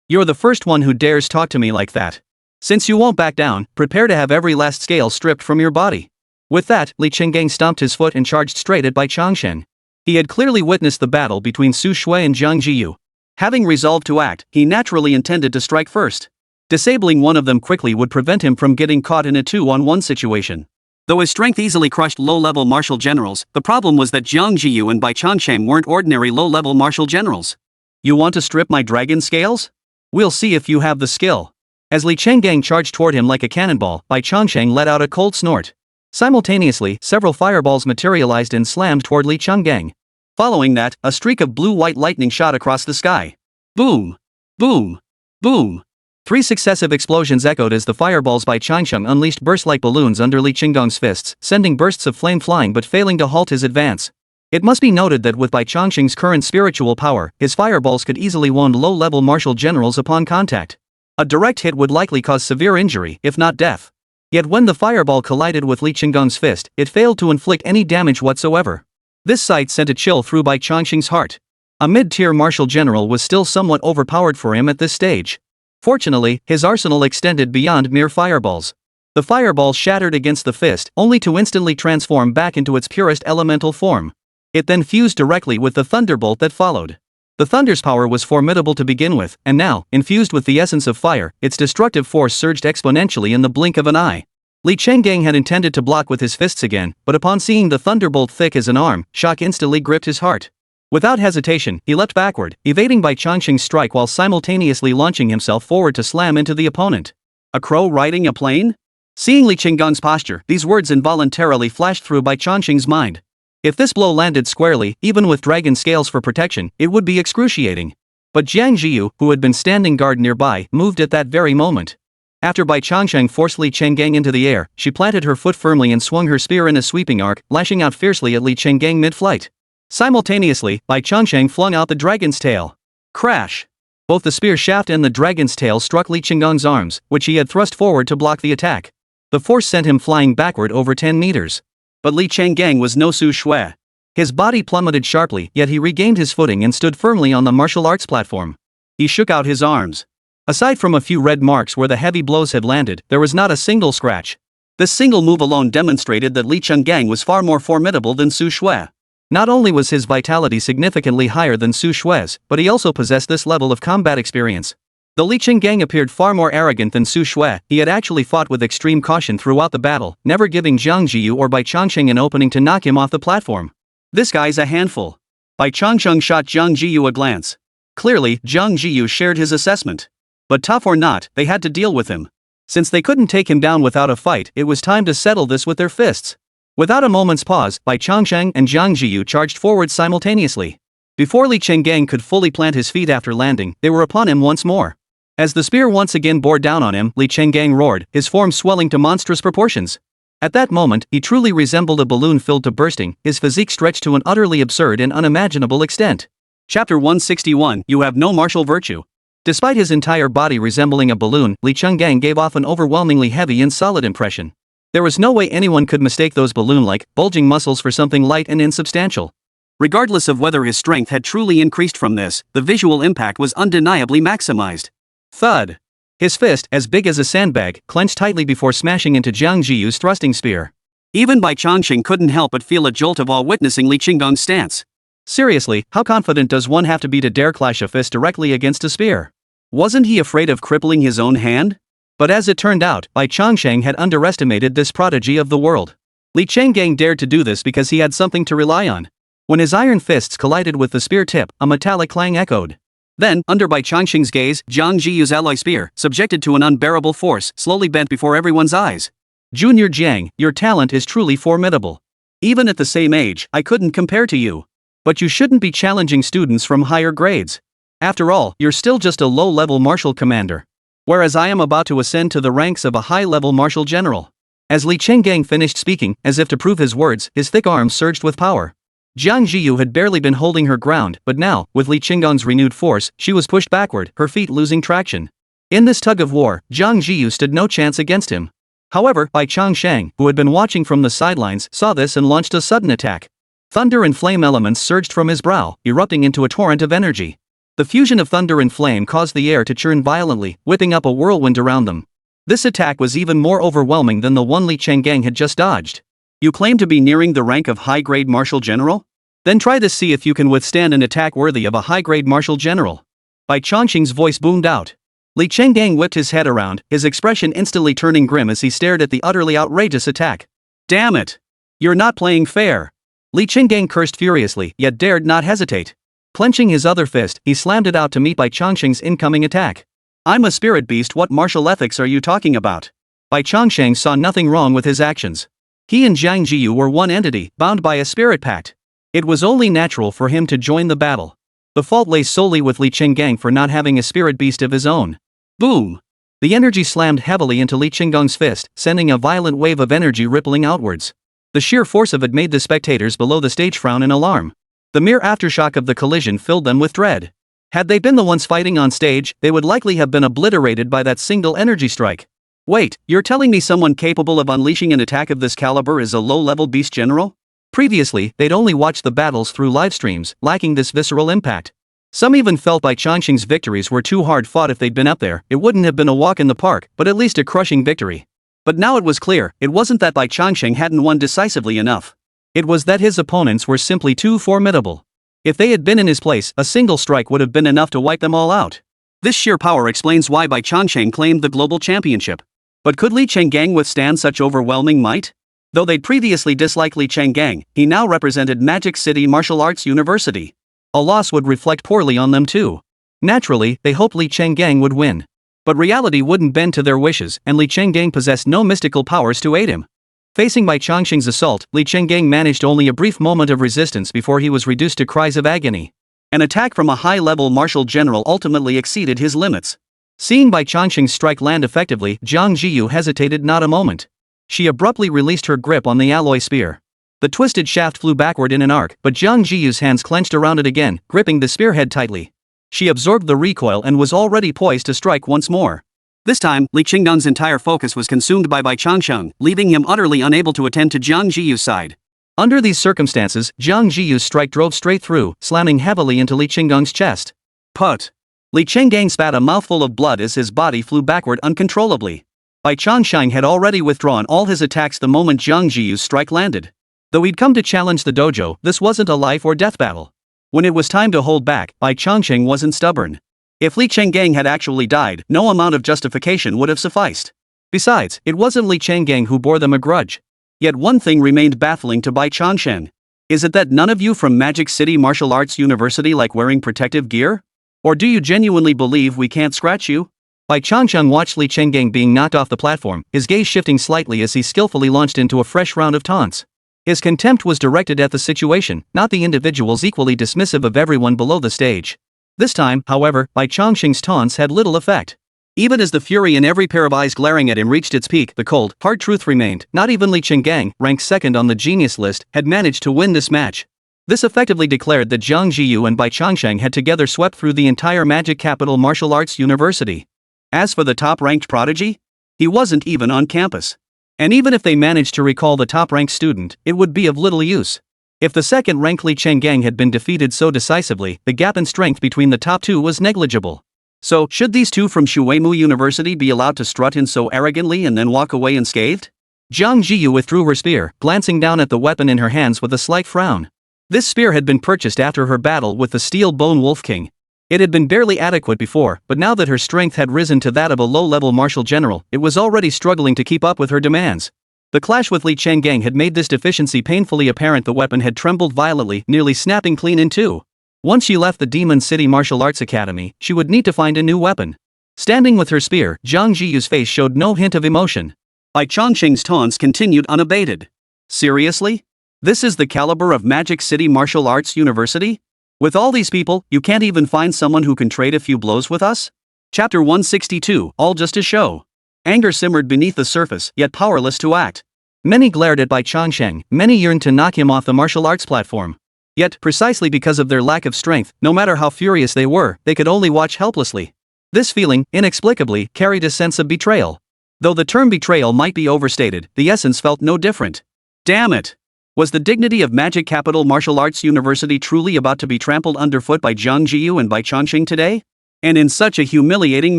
You're the first one who dares talk to me like that. Since you won't back down, prepare to have every last scale stripped from your body. With that, Li Changgang stomped his foot and charged straight at Bai Changsheng. He had clearly witnessed the battle between Su Shui and Jiang Zhiyu. Having resolved to act, he naturally intended to strike first. Disabling one of them quickly would prevent him from getting caught in a 2-on-1 situation. Though his strength easily crushed low-level martial generals, the problem was that Jiang Zhiyu and Bai Changsheng weren't ordinary low-level martial generals. You want to strip my dragon scales? We'll see if you have the skill. As Li Changgang charged toward him like a cannonball, Bai Changsheng let out a cold snort. Simultaneously, several fireballs materialized and slammed toward Li Changgang. Following that, a streak of blue-white lightning shot across the sky. Boom! Boom! Boom! 3 successive explosions echoed as the fireballs Bai Changsheng unleashed burst like balloons under Li Chenggang's fists, sending bursts of flame flying but failing to halt his advance. It must be noted that with Bai Changsheng's current spiritual power, his fireballs could easily wound low-level martial generals upon contact. A direct hit would likely cause severe injury, if not death. Yet when the fireball collided with Li Chenggang's fist, it failed to inflict any damage whatsoever. This sight sent a chill through Bai Changsheng's heart. A mid-tier martial general was still somewhat overpowered for him at this stage. Fortunately, his arsenal extended beyond mere fireballs. The fireball shattered against the fist, only to instantly transform back into its purest elemental form. It then fused directly with the thunderbolt that followed. The thunder's power was formidable to begin with, and now, infused with the essence of fire, its destructive force surged exponentially in the blink of an eye. Li Changgang had intended to block with his fists again, but upon seeing the thunderbolt thick as an arm, shock instantly gripped his heart. Without hesitation, he leapt backward, evading Bai Changsheng's strike while simultaneously launching himself forward to slam into the opponent. A crow riding a plane? Seeing Li Chenggang's posture, these words involuntarily flashed through Bai Changsheng's mind. If this blow landed squarely, even with dragon scales for protection, it would be excruciating. But Jiang Zhiyu, who had been standing guard nearby, moved at that very moment. After Bai Changsheng forced Li Changgang into the air, she planted her foot firmly and swung her spear in a sweeping arc, lashing out fiercely at Li Changgang mid-flight. Simultaneously, Bai Changsheng flung out the dragon's tail. Crash! Both the spear shaft and the dragon's tail struck Li Chenggang's arms, which he had thrust forward to block the attack. The force sent him flying backward over 10 meters. But Li Changgang was no Su Shui. His body plummeted sharply, yet he regained his footing and stood firmly on the martial arts platform. He shook out his arms. Aside from a few red marks where the heavy blows had landed, there was not a single scratch. This single move alone demonstrated that Li Changgang was far more formidable than Su Shui. Not only was his vitality significantly higher than Su Shui's, but he also possessed this level of combat experience. Though Li Changgang appeared far more arrogant than Su Shui, he had actually fought with extreme caution throughout the battle, never giving Jiang Zhiyu or Bai Changsheng an opening to knock him off the platform. This guy's a handful. Bai Changsheng shot Jiang Zhiyu a glance. Clearly, Jiang Zhiyu shared his assessment. But tough or not, they had to deal with him. Since they couldn't take him down without a fight, it was time to settle this with their fists. Without a moment's pause, Bai Changsheng and Jiang Zhiyu charged forward simultaneously. Before Li Changgang could fully plant his feet after landing, they were upon him once more. As the spear once again bore down on him, Li Changgang roared, his form swelling to monstrous proportions. At that moment, he truly resembled a balloon filled to bursting, his physique stretched to an utterly absurd and unimaginable extent. Chapter 161, You Have No Martial Virtue. Despite his entire body resembling a balloon, Li Changgang gave off an overwhelmingly heavy and solid impression. There was no way anyone could mistake those balloon-like, bulging muscles for something light and insubstantial. Regardless of whether his strength had truly increased from this, the visual impact was undeniably maximized. Thud! His fist, as big as a sandbag, clenched tightly before smashing into Jiang Zhiyu's thrusting spear. Even Bai Changsheng couldn't help but feel a jolt of awe witnessing Li Chenggang's stance. Seriously, how confident does one have to be to dare clash a fist directly against a spear? Wasn't he afraid of crippling his own hand? But as it turned out, Bai Changsheng had underestimated this prodigy of the world. Li Changgang dared to do this because he had something to rely on. When his iron fists collided with the spear tip, a metallic clang echoed. Then, under Bai Changsheng's gaze, Jiang Zhiyu's alloy spear, subjected to an unbearable force, slowly bent before everyone's eyes. Junior Jiang, your talent is truly formidable. Even at the same age, I couldn't compare to you. But you shouldn't be challenging students from higher grades. After all, you're still just a low-level martial commander. Whereas I am about to ascend to the ranks of a high-level martial general. As Li Changgang finished speaking, as if to prove his words, his thick arms surged with power. Jiang Zhiyu had barely been holding her ground, but now, with Li Chenggang's renewed force, she was pushed backward, her feet losing traction. In this tug of war, Jiang Zhiyu stood no chance against him. However, Bai Changsheng, who had been watching from the sidelines, saw this and launched a sudden attack. Thunder and flame elements surged from his brow, erupting into a torrent of energy. The fusion of thunder and flame caused the air to churn violently, whipping up a whirlwind around them. This attack was even more overwhelming than the one Li Changgang had just dodged. You claim to be nearing the rank of high-grade martial general? Then try to see if you can withstand an attack worthy of a high-grade martial general. Bai Changsheng's voice boomed out. Li Changgang whipped his head around, his expression instantly turning grim as he stared at the utterly outrageous attack. Damn it! You're not playing fair! Li Changgang cursed furiously, yet dared not hesitate. Clenching his other fist, he slammed it out to meet Bai Changsheng's incoming attack. I'm a spirit beast, what martial ethics are you talking about? Bai Changsheng saw nothing wrong with his actions. He and Jiang Zhiyu were one entity, bound by a spirit pact. It was only natural for him to join the battle. The fault lay solely with Li Changgang for not having a spirit beast of his own. Boom! The energy slammed heavily into Li Chenggang's fist, sending a violent wave of energy rippling outwards. The sheer force of it made the spectators below the stage frown in alarm. The mere aftershock of the collision filled them with dread. Had they been the ones fighting on stage, they would likely have been obliterated by that single energy strike. Wait, you're telling me someone capable of unleashing an attack of this caliber is a low-level beast general? Previously, they'd only watched the battles through live streams, lacking this visceral impact. Some even felt Bai Changsheng's victories were too hard fought. If they'd been up there, it wouldn't have been a walk in the park, but at least a crushing victory. But now it was clear, it wasn't that Bai Changsheng hadn't won decisively enough. It was that his opponents were simply too formidable. If they had been in his place, a single strike would have been enough to wipe them all out. This sheer power explains why Bai Changsheng claimed the global championship. But could Li Changgang withstand such overwhelming might? Though they'd previously disliked Li Changgang, he now represented Magic City Martial Arts University. A loss would reflect poorly on them too. Naturally, they hoped Li Changgang would win. But reality wouldn't bend to their wishes, and Li Changgang possessed no mystical powers to aid him. Facing Bai Changsheng's assault, Li Changgang managed only a brief moment of resistance before he was reduced to cries of agony. An attack from a high-level martial general ultimately exceeded his limits. Seeing Bai Changsheng's strike land effectively, Jiang Zhiyu hesitated not a moment. She abruptly released her grip on the alloy spear. The twisted shaft flew backward in an arc, but Jiang Zhiyu's hands clenched around it again, gripping the spearhead tightly. She absorbed the recoil and was already poised to strike once more. This time, Li Qingdang's entire focus was consumed by Bai Changsheng, leaving him utterly unable to attend to Jiang Zhiyu's side. Under these circumstances, Jiang Zhiyu's strike drove straight through, slamming heavily into Li Qingdang's chest. Put! Li Changgang spat a mouthful of blood as his body flew backward uncontrollably. Bai Changsheng had already withdrawn all his attacks the moment Jiang Zhiyu's strike landed. Though he'd come to challenge the dojo, this wasn't a life or death battle. When it was time to hold back, Bai Changsheng wasn't stubborn. If Li Changgang had actually died, no amount of justification would have sufficed. Besides, it wasn't Li Changgang who bore them a grudge. Yet one thing remained baffling to Bai Changsheng. Is it that none of you from Magic City Martial Arts University like wearing protective gear? Or do you genuinely believe we can't scratch you? Bai Changsheng watched Li Changgang being knocked off the platform, his gaze shifting slightly as he skillfully launched into a fresh round of taunts. His contempt was directed at the situation, not the individuals equally dismissive of everyone below the stage. This time, however, Bai Changsheng's taunts had little effect. Even as the fury in every pair of eyes glaring at him reached its peak, the cold, hard truth remained. Not even Li Changgang, ranked second on the genius list, had managed to win this match. This effectively declared that Jiang Zhiyu and Bai Changsheng had together swept through the entire Magic Capital Martial Arts University. As for the top-ranked prodigy, he wasn't even on campus. And even if they managed to recall the top-ranked student, it would be of little use. If the second-ranked Li Changgang had been defeated so decisively, the gap in strength between the top two was negligible. So, should these two from Shuimu University be allowed to strut in so arrogantly and then walk away unscathed? Jiang Zhiyu withdrew her spear, glancing down at the weapon in her hands with a slight frown. This spear had been purchased after her battle with the Steel Bone Wolf King. It had been barely adequate before, but now that her strength had risen to that of a low-level martial general, it was already struggling to keep up with her demands. The clash with Li Changgang had made this deficiency painfully apparent. The weapon had trembled violently, nearly snapping clean in two. Once she left the Demon City Martial Arts Academy, she would need to find a new weapon. Standing with her spear, Jiang Zhiyu's face showed no hint of emotion. Bai Changsheng's taunts continued unabated. Seriously? This is the caliber of Magic City Martial Arts University? With all these people, you can't even find someone who can trade a few blows with us? Chapter 162, all just a show. Anger simmered beneath the surface, yet powerless to act. Many glared at Bai Changsheng, many yearned to knock him off the martial arts platform. Yet, precisely because of their lack of strength, no matter how furious they were, they could only watch helplessly. This feeling, inexplicably, carried a sense of betrayal. Though the term betrayal might be overstated, the essence felt no different. Damn it! Was the dignity of Magic Capital Martial Arts University truly about to be trampled underfoot by Jiang Zhiyu and Bai Changsheng today? And in such a humiliating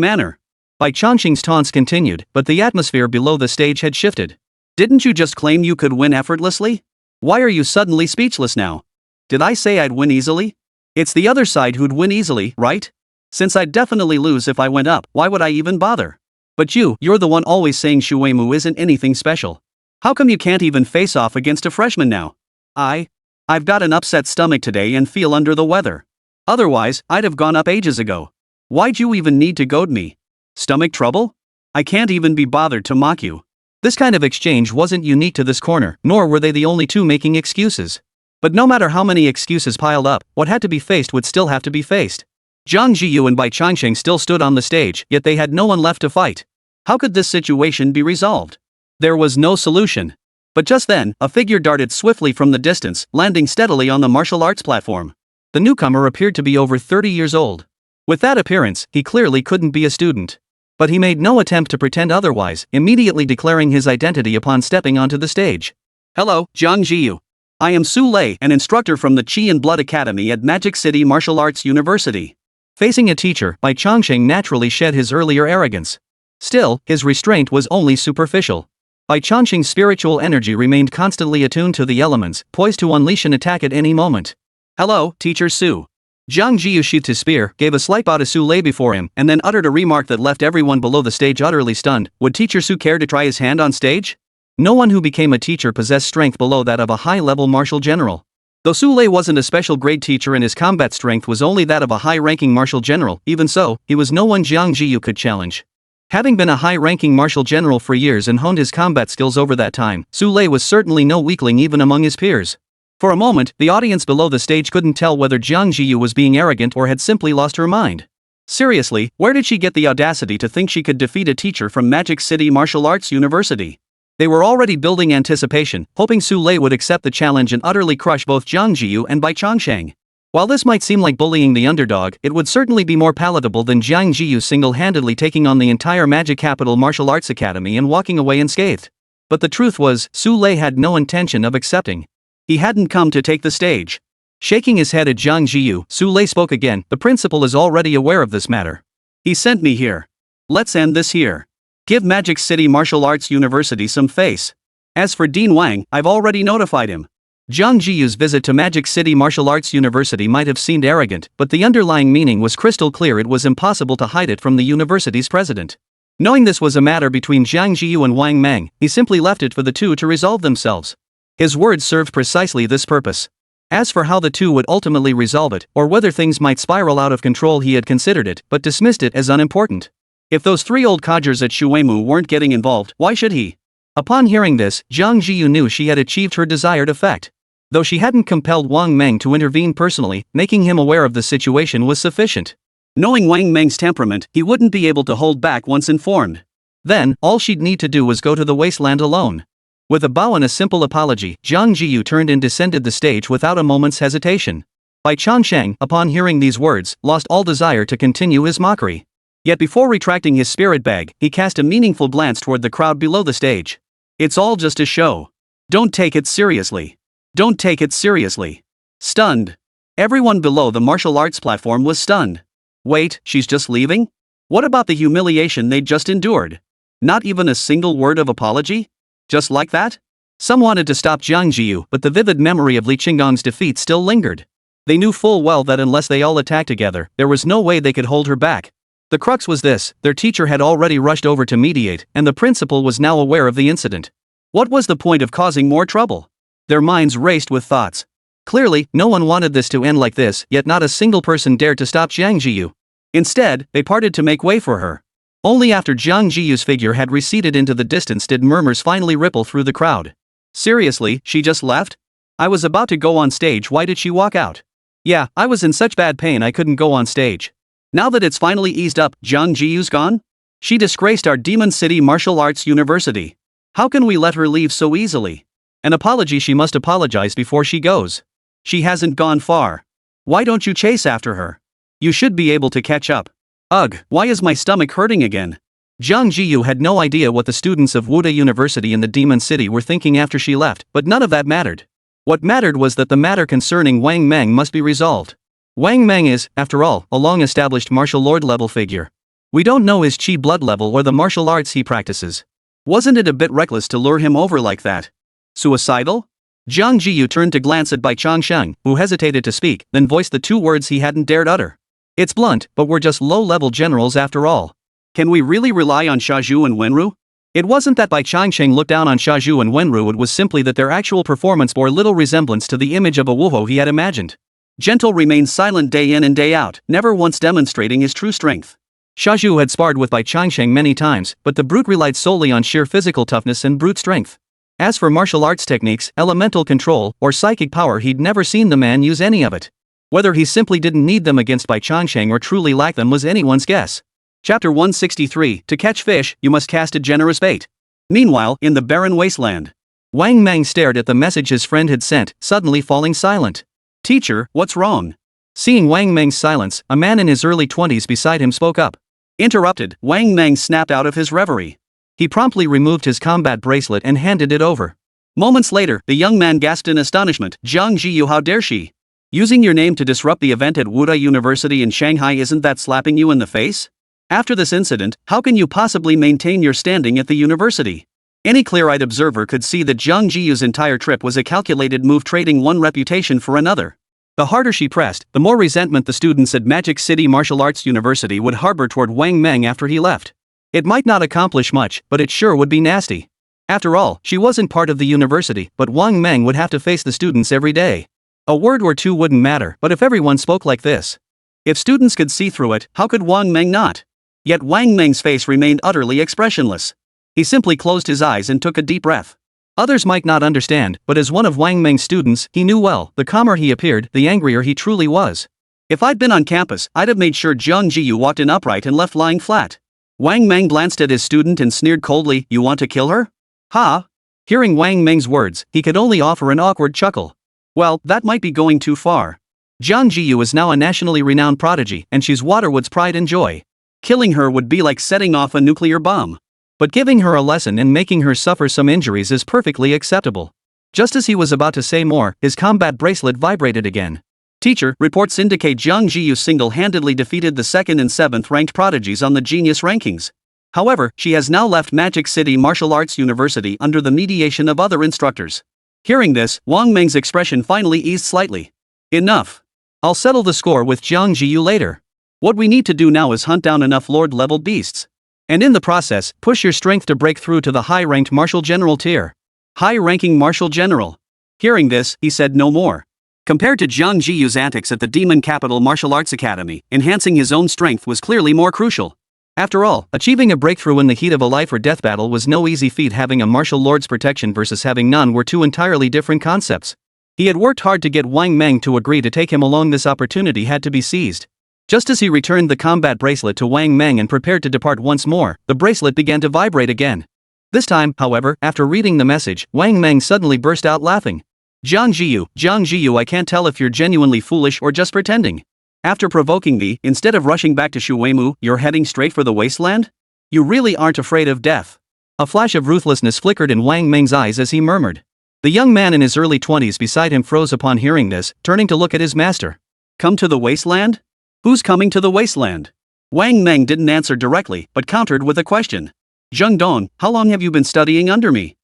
manner. Bai Changsheng's taunts continued, but the atmosphere below the stage had shifted. Didn't you just claim you could win effortlessly? Why are you suddenly speechless now? Did I say I'd win easily? It's the other side who'd win easily, right? Since I'd definitely lose if I went up, why would I even bother? But you're the one always saying Shuimu isn't anything special. How come you can't even face off against a freshman now? I've got an upset stomach today and feel under the weather. Otherwise, I'd have gone up ages ago. Why'd you even need to goad me? Stomach trouble? I can't even be bothered to mock you. This kind of exchange wasn't unique to this corner, nor were they the only two making excuses. But no matter how many excuses piled up, what had to be faced would still have to be faced. Jiang Zhiyu and Bai Changsheng still stood on the stage, yet they had no one left to fight. How could this situation be resolved? There was no solution. But just then, a figure darted swiftly from the distance, landing steadily on the martial arts platform. The newcomer appeared to be over 30 years old. With that appearance, he clearly couldn't be a student. But he made no attempt to pretend otherwise, immediately declaring his identity upon stepping onto the stage. Hello, Jiang Zhiyu. I am Su Lei, an instructor from the Qi and Blood Academy at Magic City Martial Arts University. Facing a teacher, Bai Changsheng naturally shed his earlier arrogance. Still, his restraint was only superficial. Bai Changsheng's spiritual energy remained constantly attuned to the elements, poised to unleash an attack at any moment. Hello, Teacher Su. Jiang Zhiyu sheathed his spear, gave a slight bow to Su Lei before him, and then uttered a remark that left everyone below the stage utterly stunned. Would Teacher Su care to try his hand on stage? No one who became a teacher possessed strength below that of a high-level martial general. Though Su Lei wasn't a special grade teacher and his combat strength was only that of a high-ranking martial general, even so, he was no one Jiang Zhiyu could challenge. Having been a high-ranking martial general for years and honed his combat skills over that time, Su Lei was certainly no weakling even among his peers. For a moment, the audience below the stage couldn't tell whether Jiang Zhiyu was being arrogant or had simply lost her mind. Seriously, where did she get the audacity to think she could defeat a teacher from Magic City Martial Arts University? They were already building anticipation, hoping Su Lei would accept the challenge and utterly crush both Jiang Zhiyu and Bai Changsheng. While this might seem like bullying the underdog, it would certainly be more palatable than Jiang Zhiyu single-handedly taking on the entire Magic Capital Martial Arts Academy and walking away unscathed. But the truth was, Su Lei had no intention of accepting. He hadn't come to take the stage. Shaking his head at Jiang Zhiyu, Su Lei spoke again. The principal is already aware of this matter. He sent me here. Let's end this here. Give Magic City Martial Arts University some face. As for Dean Wang, I've already notified him. Jiang Zhiyu's visit to Magic City Martial Arts University might have seemed arrogant, but the underlying meaning was crystal clear. It was impossible to hide it from the university's president. Knowing this was a matter between Jiang Zhiyu and Wang Meng, he simply left it for the two to resolve themselves. His words served precisely this purpose. As for how the two would ultimately resolve it, or whether things might spiral out of control, he had considered it, but dismissed it as unimportant. If those three old codgers at Shuemu weren't getting involved, why should he? Upon hearing this, Jiang Zhiyu knew she had achieved her desired effect. Though she hadn't compelled Wang Meng to intervene personally, making him aware of the situation was sufficient. Knowing Wang Meng's temperament, he wouldn't be able to hold back once informed. Then, all she'd need to do was go to the Wasteland alone. With a bow and a simple apology, Jiang Zhiyu turned and descended the stage without a moment's hesitation. Bai Changsheng, upon hearing these words, lost all desire to continue his mockery. Yet before retracting his spirit bag, he cast a meaningful glance toward the crowd below the stage. It's all just a show. Don't take it seriously. Don't take it seriously. Stunned. Everyone below the martial arts platform was stunned. Wait, she's just leaving? What about the humiliation they'd just endured? Not even a single word of apology? Just like that? Some wanted to stop Jiang Zhiyu, but the vivid memory of Li Qinggong's defeat still lingered. They knew full well that unless they all attacked together, there was no way they could hold her back. The crux was this: their teacher had already rushed over to mediate, and the principal was now aware of the incident. What was the point of causing more trouble? Their minds raced with thoughts. Clearly, no one wanted this to end like this, yet not a single person dared to stop Jiang Zhiyu. Instead, they parted to make way for her. Only after Jiang Zhiyu's figure had receded into the distance did murmurs finally ripple through the crowd. Seriously, she just left? I was about to go on stage. Why did she walk out? Yeah, I was in such bad pain I couldn't go on stage. Now that it's finally eased up, Jiang Zhiyu's gone? She disgraced our Demon City Martial Arts University. How can we let her leave so easily? An apology. She must apologize before she goes. She hasn't gone far. Why don't you chase after her? You should be able to catch up. Ugh, why is my stomach hurting again? Jiang Zhiyu had no idea what the students of Wuda University in the Demon City were thinking after she left, but none of that mattered. What mattered was that the matter concerning Wang Meng must be resolved. Wang Meng is, after all, a long-established martial lord level figure. We don't know his chi blood level or the martial arts he practices. Wasn't it a bit reckless to lure him over like that? Suicidal? Jiang Zhiyu turned to glance at Bai Changsheng, who hesitated to speak, then voiced the two words he hadn't dared utter. It's blunt, but we're just low-level generals after all. Can we really rely on Xiazhu and Wenru? It wasn't that Bai Changsheng looked down on Xiazhu and Wenru, it was simply that their actual performance bore little resemblance to the image of a wuhou he had imagined. Gentle remained silent day in and day out, never once demonstrating his true strength. Xiazhu had sparred with Bai Changsheng many times, but the brute relied solely on sheer physical toughness and brute strength. As for martial arts techniques, elemental control, or psychic power, he'd never seen the man use any of it. Whether he simply didn't need them against Bai Changsheng or truly lacked them was anyone's guess. Chapter 163, To catch fish, you must cast a generous bait. Meanwhile, in the barren wasteland, Wang Meng stared at the message his friend had sent, suddenly falling silent. Teacher, what's wrong? Seeing Wang Meng's silence, a man in his early 20s beside him spoke up. Interrupted, Wang Meng snapped out of his reverie. He promptly removed his combat bracelet and handed it over. Moments later, the young man gasped in astonishment, Jiang Zhiyu, how dare she? Using your name to disrupt the event at Wuda University in Shanghai, isn't that slapping you in the face? After this incident, how can you possibly maintain your standing at the university? Any clear-eyed observer could see that Jiang Zhiyu's entire trip was a calculated move, trading one reputation for another. The harder she pressed, the more resentment the students at Magic City Martial Arts University would harbor toward Wang Meng after he left. It might not accomplish much, but it sure would be nasty. After all, she wasn't part of the university, but Wang Meng would have to face the students every day. A word or two wouldn't matter, but if everyone spoke like this, if students could see through it, how could Wang Meng not? Yet Wang Meng's face remained utterly expressionless. He simply closed his eyes and took a deep breath. Others might not understand, but as one of Wang Meng's students, he knew well, the calmer he appeared, the angrier he truly was. If I'd been on campus, I'd have made sure Jiang Zhiyu walked in upright and left lying flat. Wang Meng glanced at his student and sneered coldly, "You want to kill her?" "Ha!" Hearing Wang Meng's words, he could only offer an awkward chuckle. Well, that might be going too far. Jiang Zhiyu is now a nationally renowned prodigy, and she's Waterwood's pride and joy. Killing her would be like setting off a nuclear bomb. But giving her a lesson and making her suffer some injuries is perfectly acceptable. Just as he was about to say more, his combat bracelet vibrated again. Teacher, reports indicate Jiang Zhiyu single-handedly defeated the 2nd and 7th ranked prodigies on the genius rankings. However, she has now left Magic City Martial Arts University under the mediation of other instructors. Hearing this, Wang Meng's expression finally eased slightly. Enough. I'll settle the score with Jiang Zhiyu later. What we need to do now is hunt down enough Lord-level beasts. And in the process, push your strength to break through to the high-ranked Martial General tier. High-ranking Martial General. Hearing this, he said no more. Compared to Jiang Zhiyu's antics at the Demon Capital Martial Arts Academy, enhancing his own strength was clearly more crucial. After all, achieving a breakthrough in the heat of a life-or-death battle was no easy feat. Having a martial lord's protection versus having none were two entirely different concepts. He had worked hard to get Wang Meng to agree to take him along. This opportunity had to be seized. Just as he returned the combat bracelet to Wang Meng and prepared to depart once more, the bracelet began to vibrate again. This time, however, after reading the message, Wang Meng suddenly burst out laughing. Jiang Zhiyu, I can't tell if you're genuinely foolish or just pretending. After provoking me, instead of rushing back to Shuweimu, you're heading straight for the Wasteland? You really aren't afraid of death." A flash of ruthlessness flickered in Wang Meng's eyes as he murmured. The young man in his early 20s beside him froze upon hearing this, turning to look at his master. "Come to the Wasteland? Who's coming to the Wasteland?" Wang Meng didn't answer directly, but countered with a question. "Zheng Dong, how long have you been studying under me?"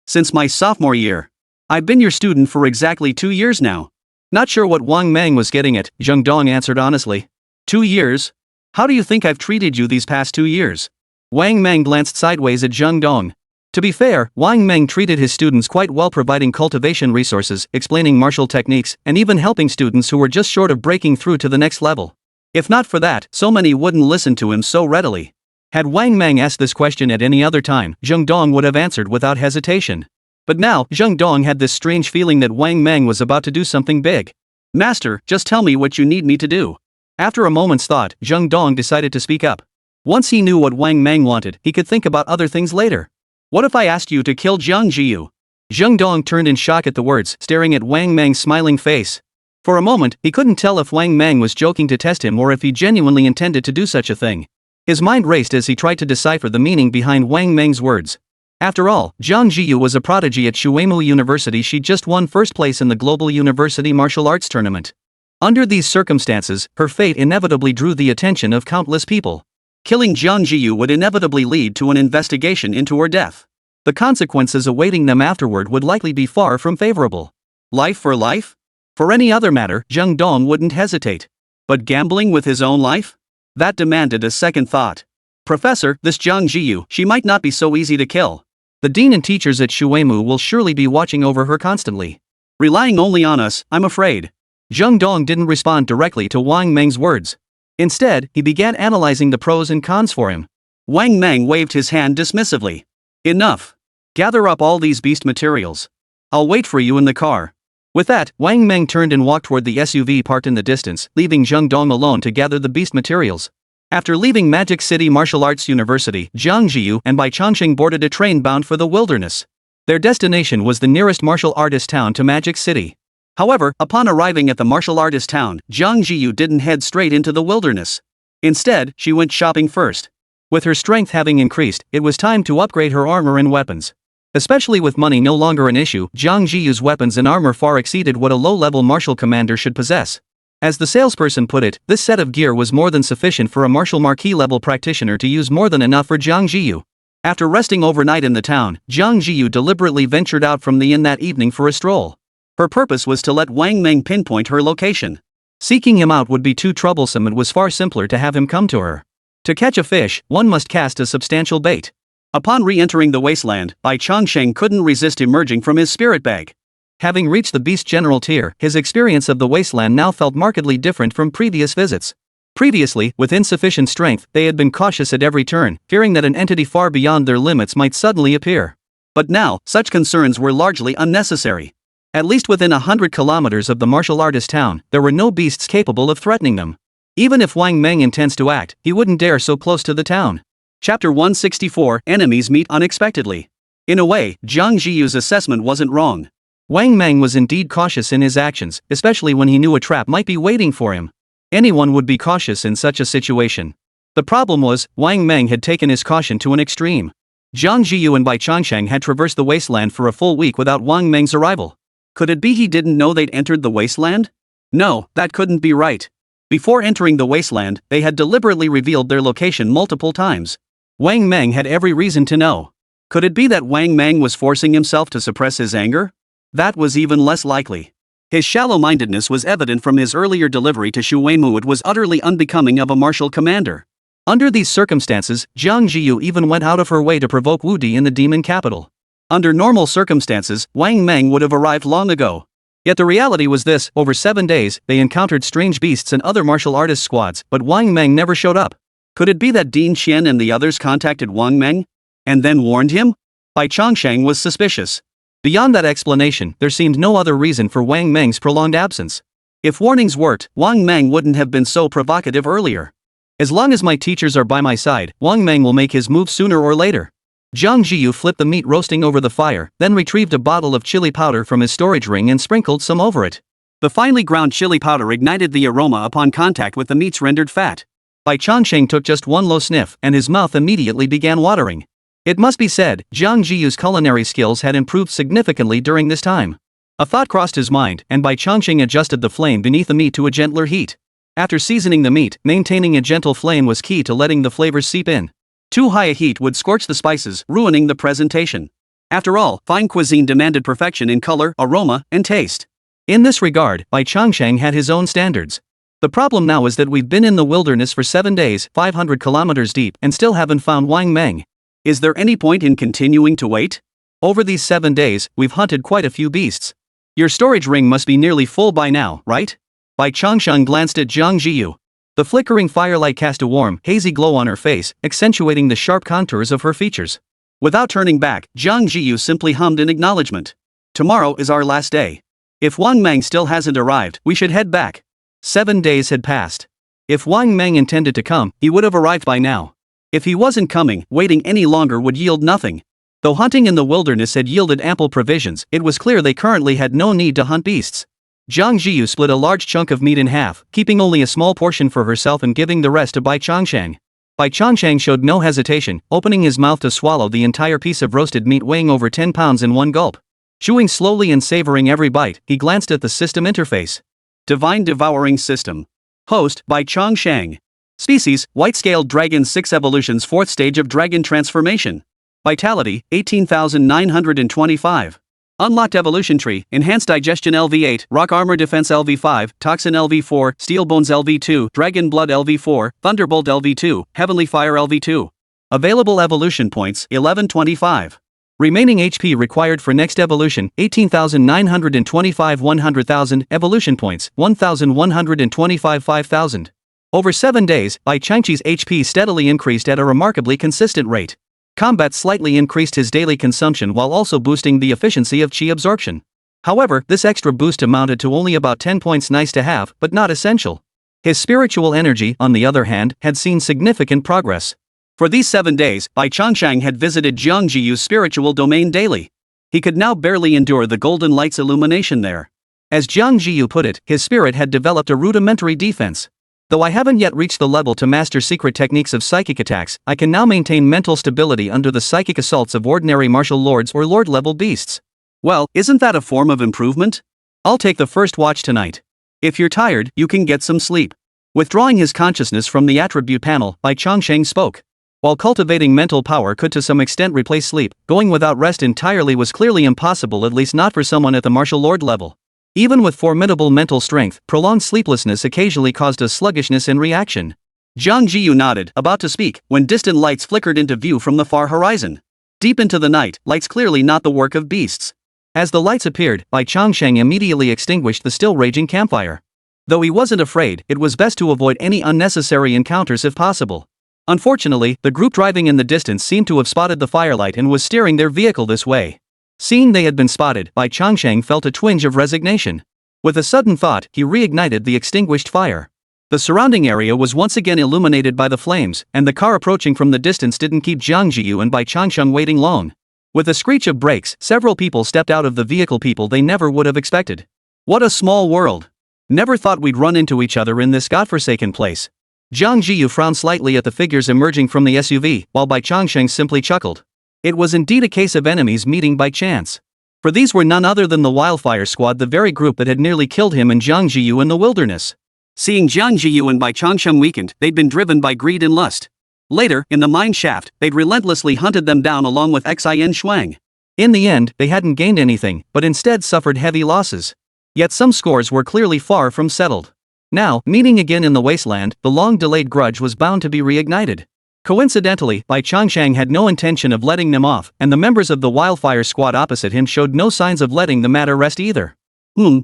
Since my sophomore year. I've been your student for exactly 2 years now." Not sure what Wang Meng was getting at, Zheng Dong answered honestly. 2 years? How do you think I've treated you these past 2 years? Wang Meng glanced sideways at Zheng Dong. To be fair, Wang Meng treated his students quite well, providing cultivation resources, explaining martial techniques, and even helping students who were just short of breaking through to the next level. If not for that, so many wouldn't listen to him so readily. Had Wang Meng asked this question at any other time, Zheng Dong would have answered without hesitation. But now, Zheng Dong had this strange feeling that Wang Meng was about to do something big. "Master, just tell me what you need me to do." After a moment's thought, Zheng Dong decided to speak up. Once he knew what Wang Meng wanted, he could think about other things later. "What if I asked you to kill Jiang Zhiyu?" Zheng Dong turned in shock at the words, staring at Wang Meng's smiling face. For a moment, he couldn't tell if Wang Meng was joking to test him or if he genuinely intended to do such a thing. His mind raced as he tried to decipher the meaning behind Wang Meng's words. After all, Jiang Zhiyu was a prodigy at Shuweimu University. She just won first place in the Global University Martial Arts Tournament. Under these circumstances, her fate inevitably drew the attention of countless people. Killing Jiang Zhiyu would inevitably lead to an investigation into her death. The consequences awaiting them afterward would likely be far from favorable. Life for life? For any other matter, Zheng Dong wouldn't hesitate. But gambling with his own life? That demanded a second thought. "Professor, this Jiang Zhiyu, she might not be so easy to kill. The dean and teachers at Shuweimu will surely be watching over her constantly. Relying only on us, I'm afraid." Zheng Dong didn't respond directly to Wang Meng's words. Instead, he began analyzing the pros and cons for him. Wang Meng waved his hand dismissively. "Enough. Gather up all these beast materials. I'll wait for you in the car." With that, Wang Meng turned and walked toward the SUV parked in the distance, leaving Zheng Dong alone to gather the beast materials. After leaving Magic City Martial Arts University, Jiang Zhiyu and Bai Changsheng boarded a train bound for the wilderness. Their destination was the nearest martial artist town to Magic City. However, upon arriving at the martial artist town, Jiang Zhiyu didn't head straight into the wilderness. Instead, she went shopping first. With her strength having increased, it was time to upgrade her armor and weapons. Especially with money no longer an issue, Jiang Zhiyu's weapons and armor far exceeded what a low-level martial commander should possess. As the salesperson put it, this set of gear was more than sufficient for a martial marquis-level practitioner to use, more than enough for Jiang Zhiyu. After resting overnight in the town, Jiang Zhiyu deliberately ventured out from the inn that evening for a stroll. Her purpose was to let Wang Meng pinpoint her location. Seeking him out would be too troublesome. It was far simpler to have him come to her. To catch a fish, one must cast a substantial bait. Upon re-entering the Wasteland, Bai Changsheng couldn't resist emerging from his spirit bag. Having reached the Beast General tier, his experience of the Wasteland now felt markedly different from previous visits. Previously, with insufficient strength, they had been cautious at every turn, fearing that an entity far beyond their limits might suddenly appear. But now, such concerns were largely unnecessary. At least within 100 kilometers of the martial artist town, there were no beasts capable of threatening them. Even if Wang Meng intends to act, he wouldn't dare so close to the town. Chapter 164, Enemies Meet Unexpectedly. In a way, Jiang Zhiyu's assessment wasn't wrong. Wang Meng was indeed cautious in his actions, especially when he knew a trap might be waiting for him. Anyone would be cautious in such a situation. The problem was, Wang Meng had taken his caution to an extreme. Jiang Zhiyu and Bai Changsheng had traversed the Wasteland for a full week without Wang Meng's arrival. Could it be he didn't know they'd entered the Wasteland? No, that couldn't be right. Before entering the Wasteland, they had deliberately revealed their location multiple times. Wang Meng had every reason to know. Could it be that Wang Meng was forcing himself to suppress his anger? That was even less likely. His shallow-mindedness was evident from his earlier delivery to Xu Weimu. It was utterly unbecoming of a martial commander. Under these circumstances, Jiang Zhiyu even went out of her way to provoke Wu Di in the demon capital. Under normal circumstances, Wang Meng would have arrived long ago. Yet the reality was this: over 7 days, they encountered strange beasts and other martial artist squads, but Wang Meng never showed up. Could it be that Ding Qian and the others contacted Wang Meng? And then warned him? Bai Changsheng was suspicious. Beyond that explanation, there seemed no other reason for Wang Meng's prolonged absence. If warnings worked, Wang Meng wouldn't have been so provocative earlier. As long as my teachers are by my side, Wang Meng will make his move sooner or later. Jiang Zhiyu flipped the meat roasting over the fire, then retrieved a bottle of chili powder from his storage ring and sprinkled some over it. The finely ground chili powder ignited the aroma upon contact with the meat's rendered fat. Bai Changsheng took just one low sniff, and his mouth immediately began watering. It must be said, Jiang Zhiyu's culinary skills had improved significantly during this time. A thought crossed his mind, and Bai Changsheng adjusted the flame beneath the meat to a gentler heat. After seasoning the meat, maintaining a gentle flame was key to letting the flavors seep in. Too high a heat would scorch the spices, ruining the presentation. After all, fine cuisine demanded perfection in color, aroma, and taste. In this regard, Bai Changsheng had his own standards. The problem now is that we've been in the wilderness for 7 days, 500 kilometers deep, and still haven't found Wang Meng. Is there any point in continuing to wait? Over these 7 days, we've hunted quite a few beasts. Your storage ring must be nearly full by now, right? Bai Changsheng glanced at Jiang Zhiyu. The flickering firelight cast a warm, hazy glow on her face, accentuating the sharp contours of her features. Without turning back, Jiang Zhiyu simply hummed in acknowledgement. Tomorrow is our last day. If Wang Meng still hasn't arrived, we should head back. 7 days had passed. If Wang Meng intended to come, he would have arrived by now. If he wasn't coming, waiting any longer would yield nothing. Though hunting in the wilderness had yielded ample provisions, it was clear they currently had no need to hunt beasts. Jiang Zhiyu split a large chunk of meat in half, keeping only a small portion for herself and giving the rest to Bai Changsheng. Bai Changsheng showed no hesitation, opening his mouth to swallow the entire piece of roasted meat weighing over 10 pounds in one gulp. Chewing slowly and savoring every bite, he glanced at the system interface. Devouring System. Host, Bai Changsheng. Species, white-scaled dragon 6 evolutions 4th stage of dragon transformation. Vitality, 18,925. Unlocked evolution tree, enhanced digestion LV8, rock armor defense LV5, toxin LV4, steel bones LV2, dragon blood LV4, thunderbolt LV2, heavenly fire LV2. Available evolution points, 1125. Remaining HP required for next evolution, 18,925 100,000, evolution points, 1,125 5,000. Over 7 days, Bai Changqi's HP steadily increased at a remarkably consistent rate. Combat slightly increased his daily consumption while also boosting the efficiency of chi absorption. However, this extra boost amounted to only about 10 points, nice to have, but not essential. His spiritual energy, on the other hand, had seen significant progress. For these 7 days, Bai Changsheng had visited Jiang Zhiyu's spiritual domain daily. He could now barely endure the golden light's illumination there. As Jiang Zhiyu put it, his spirit had developed a rudimentary defense. Though I haven't yet reached the level to master secret techniques of psychic attacks, I can now maintain mental stability under the psychic assaults of ordinary martial lords or lord-level beasts. Well, isn't that a form of improvement? I'll take the first watch tonight. If you're tired, you can get some sleep. Withdrawing his consciousness from the attribute panel, Bai Changsheng spoke. While cultivating mental power could to some extent replace sleep, going without rest entirely was clearly impossible, at least not for someone at the martial lord level. Even with formidable mental strength, prolonged sleeplessness occasionally caused a sluggishness in reaction. Jiang Zhiyu nodded, about to speak, when distant lights flickered into view from the far horizon. Deep into the night, lights clearly not the work of beasts. As the lights appeared, Bai Changsheng immediately extinguished the still raging campfire. Though he wasn't afraid, it was best to avoid any unnecessary encounters if possible. Unfortunately, the group driving in the distance seemed to have spotted the firelight and was steering their vehicle this way. Seeing they had been spotted, Bai Changsheng felt a twinge of resignation. With a sudden thought, he reignited the extinguished fire. The surrounding area was once again illuminated by the flames, and the car approaching from the distance didn't keep Jiang Zhiyu and Bai Changsheng waiting long. With a screech of brakes, several people stepped out of the vehicle, people they never would have expected. What a small world. Never thought we'd run into each other in this godforsaken place. Jiang Zhiyu frowned slightly at the figures emerging from the SUV, while Bai Changsheng simply chuckled. It was indeed a case of enemies meeting by chance. For these were none other than the Wildfire squad, the very group that had nearly killed him and Jiang Zhiyu in the wilderness. Seeing Jiang Zhiyu and Bai Changsheng weakened, they'd been driven by greed and lust. Later, in the mine shaft, they'd relentlessly hunted them down along with Xin Shuang. In the end, they hadn't gained anything, but instead suffered heavy losses. Yet some scores were clearly far from settled. Now, meeting again in the Wasteland, the long-delayed grudge was bound to be reignited. Coincidentally, Bai Changsheng had no intention of letting them off, and the members of the Wildfire squad opposite him showed no signs of letting the matter rest either.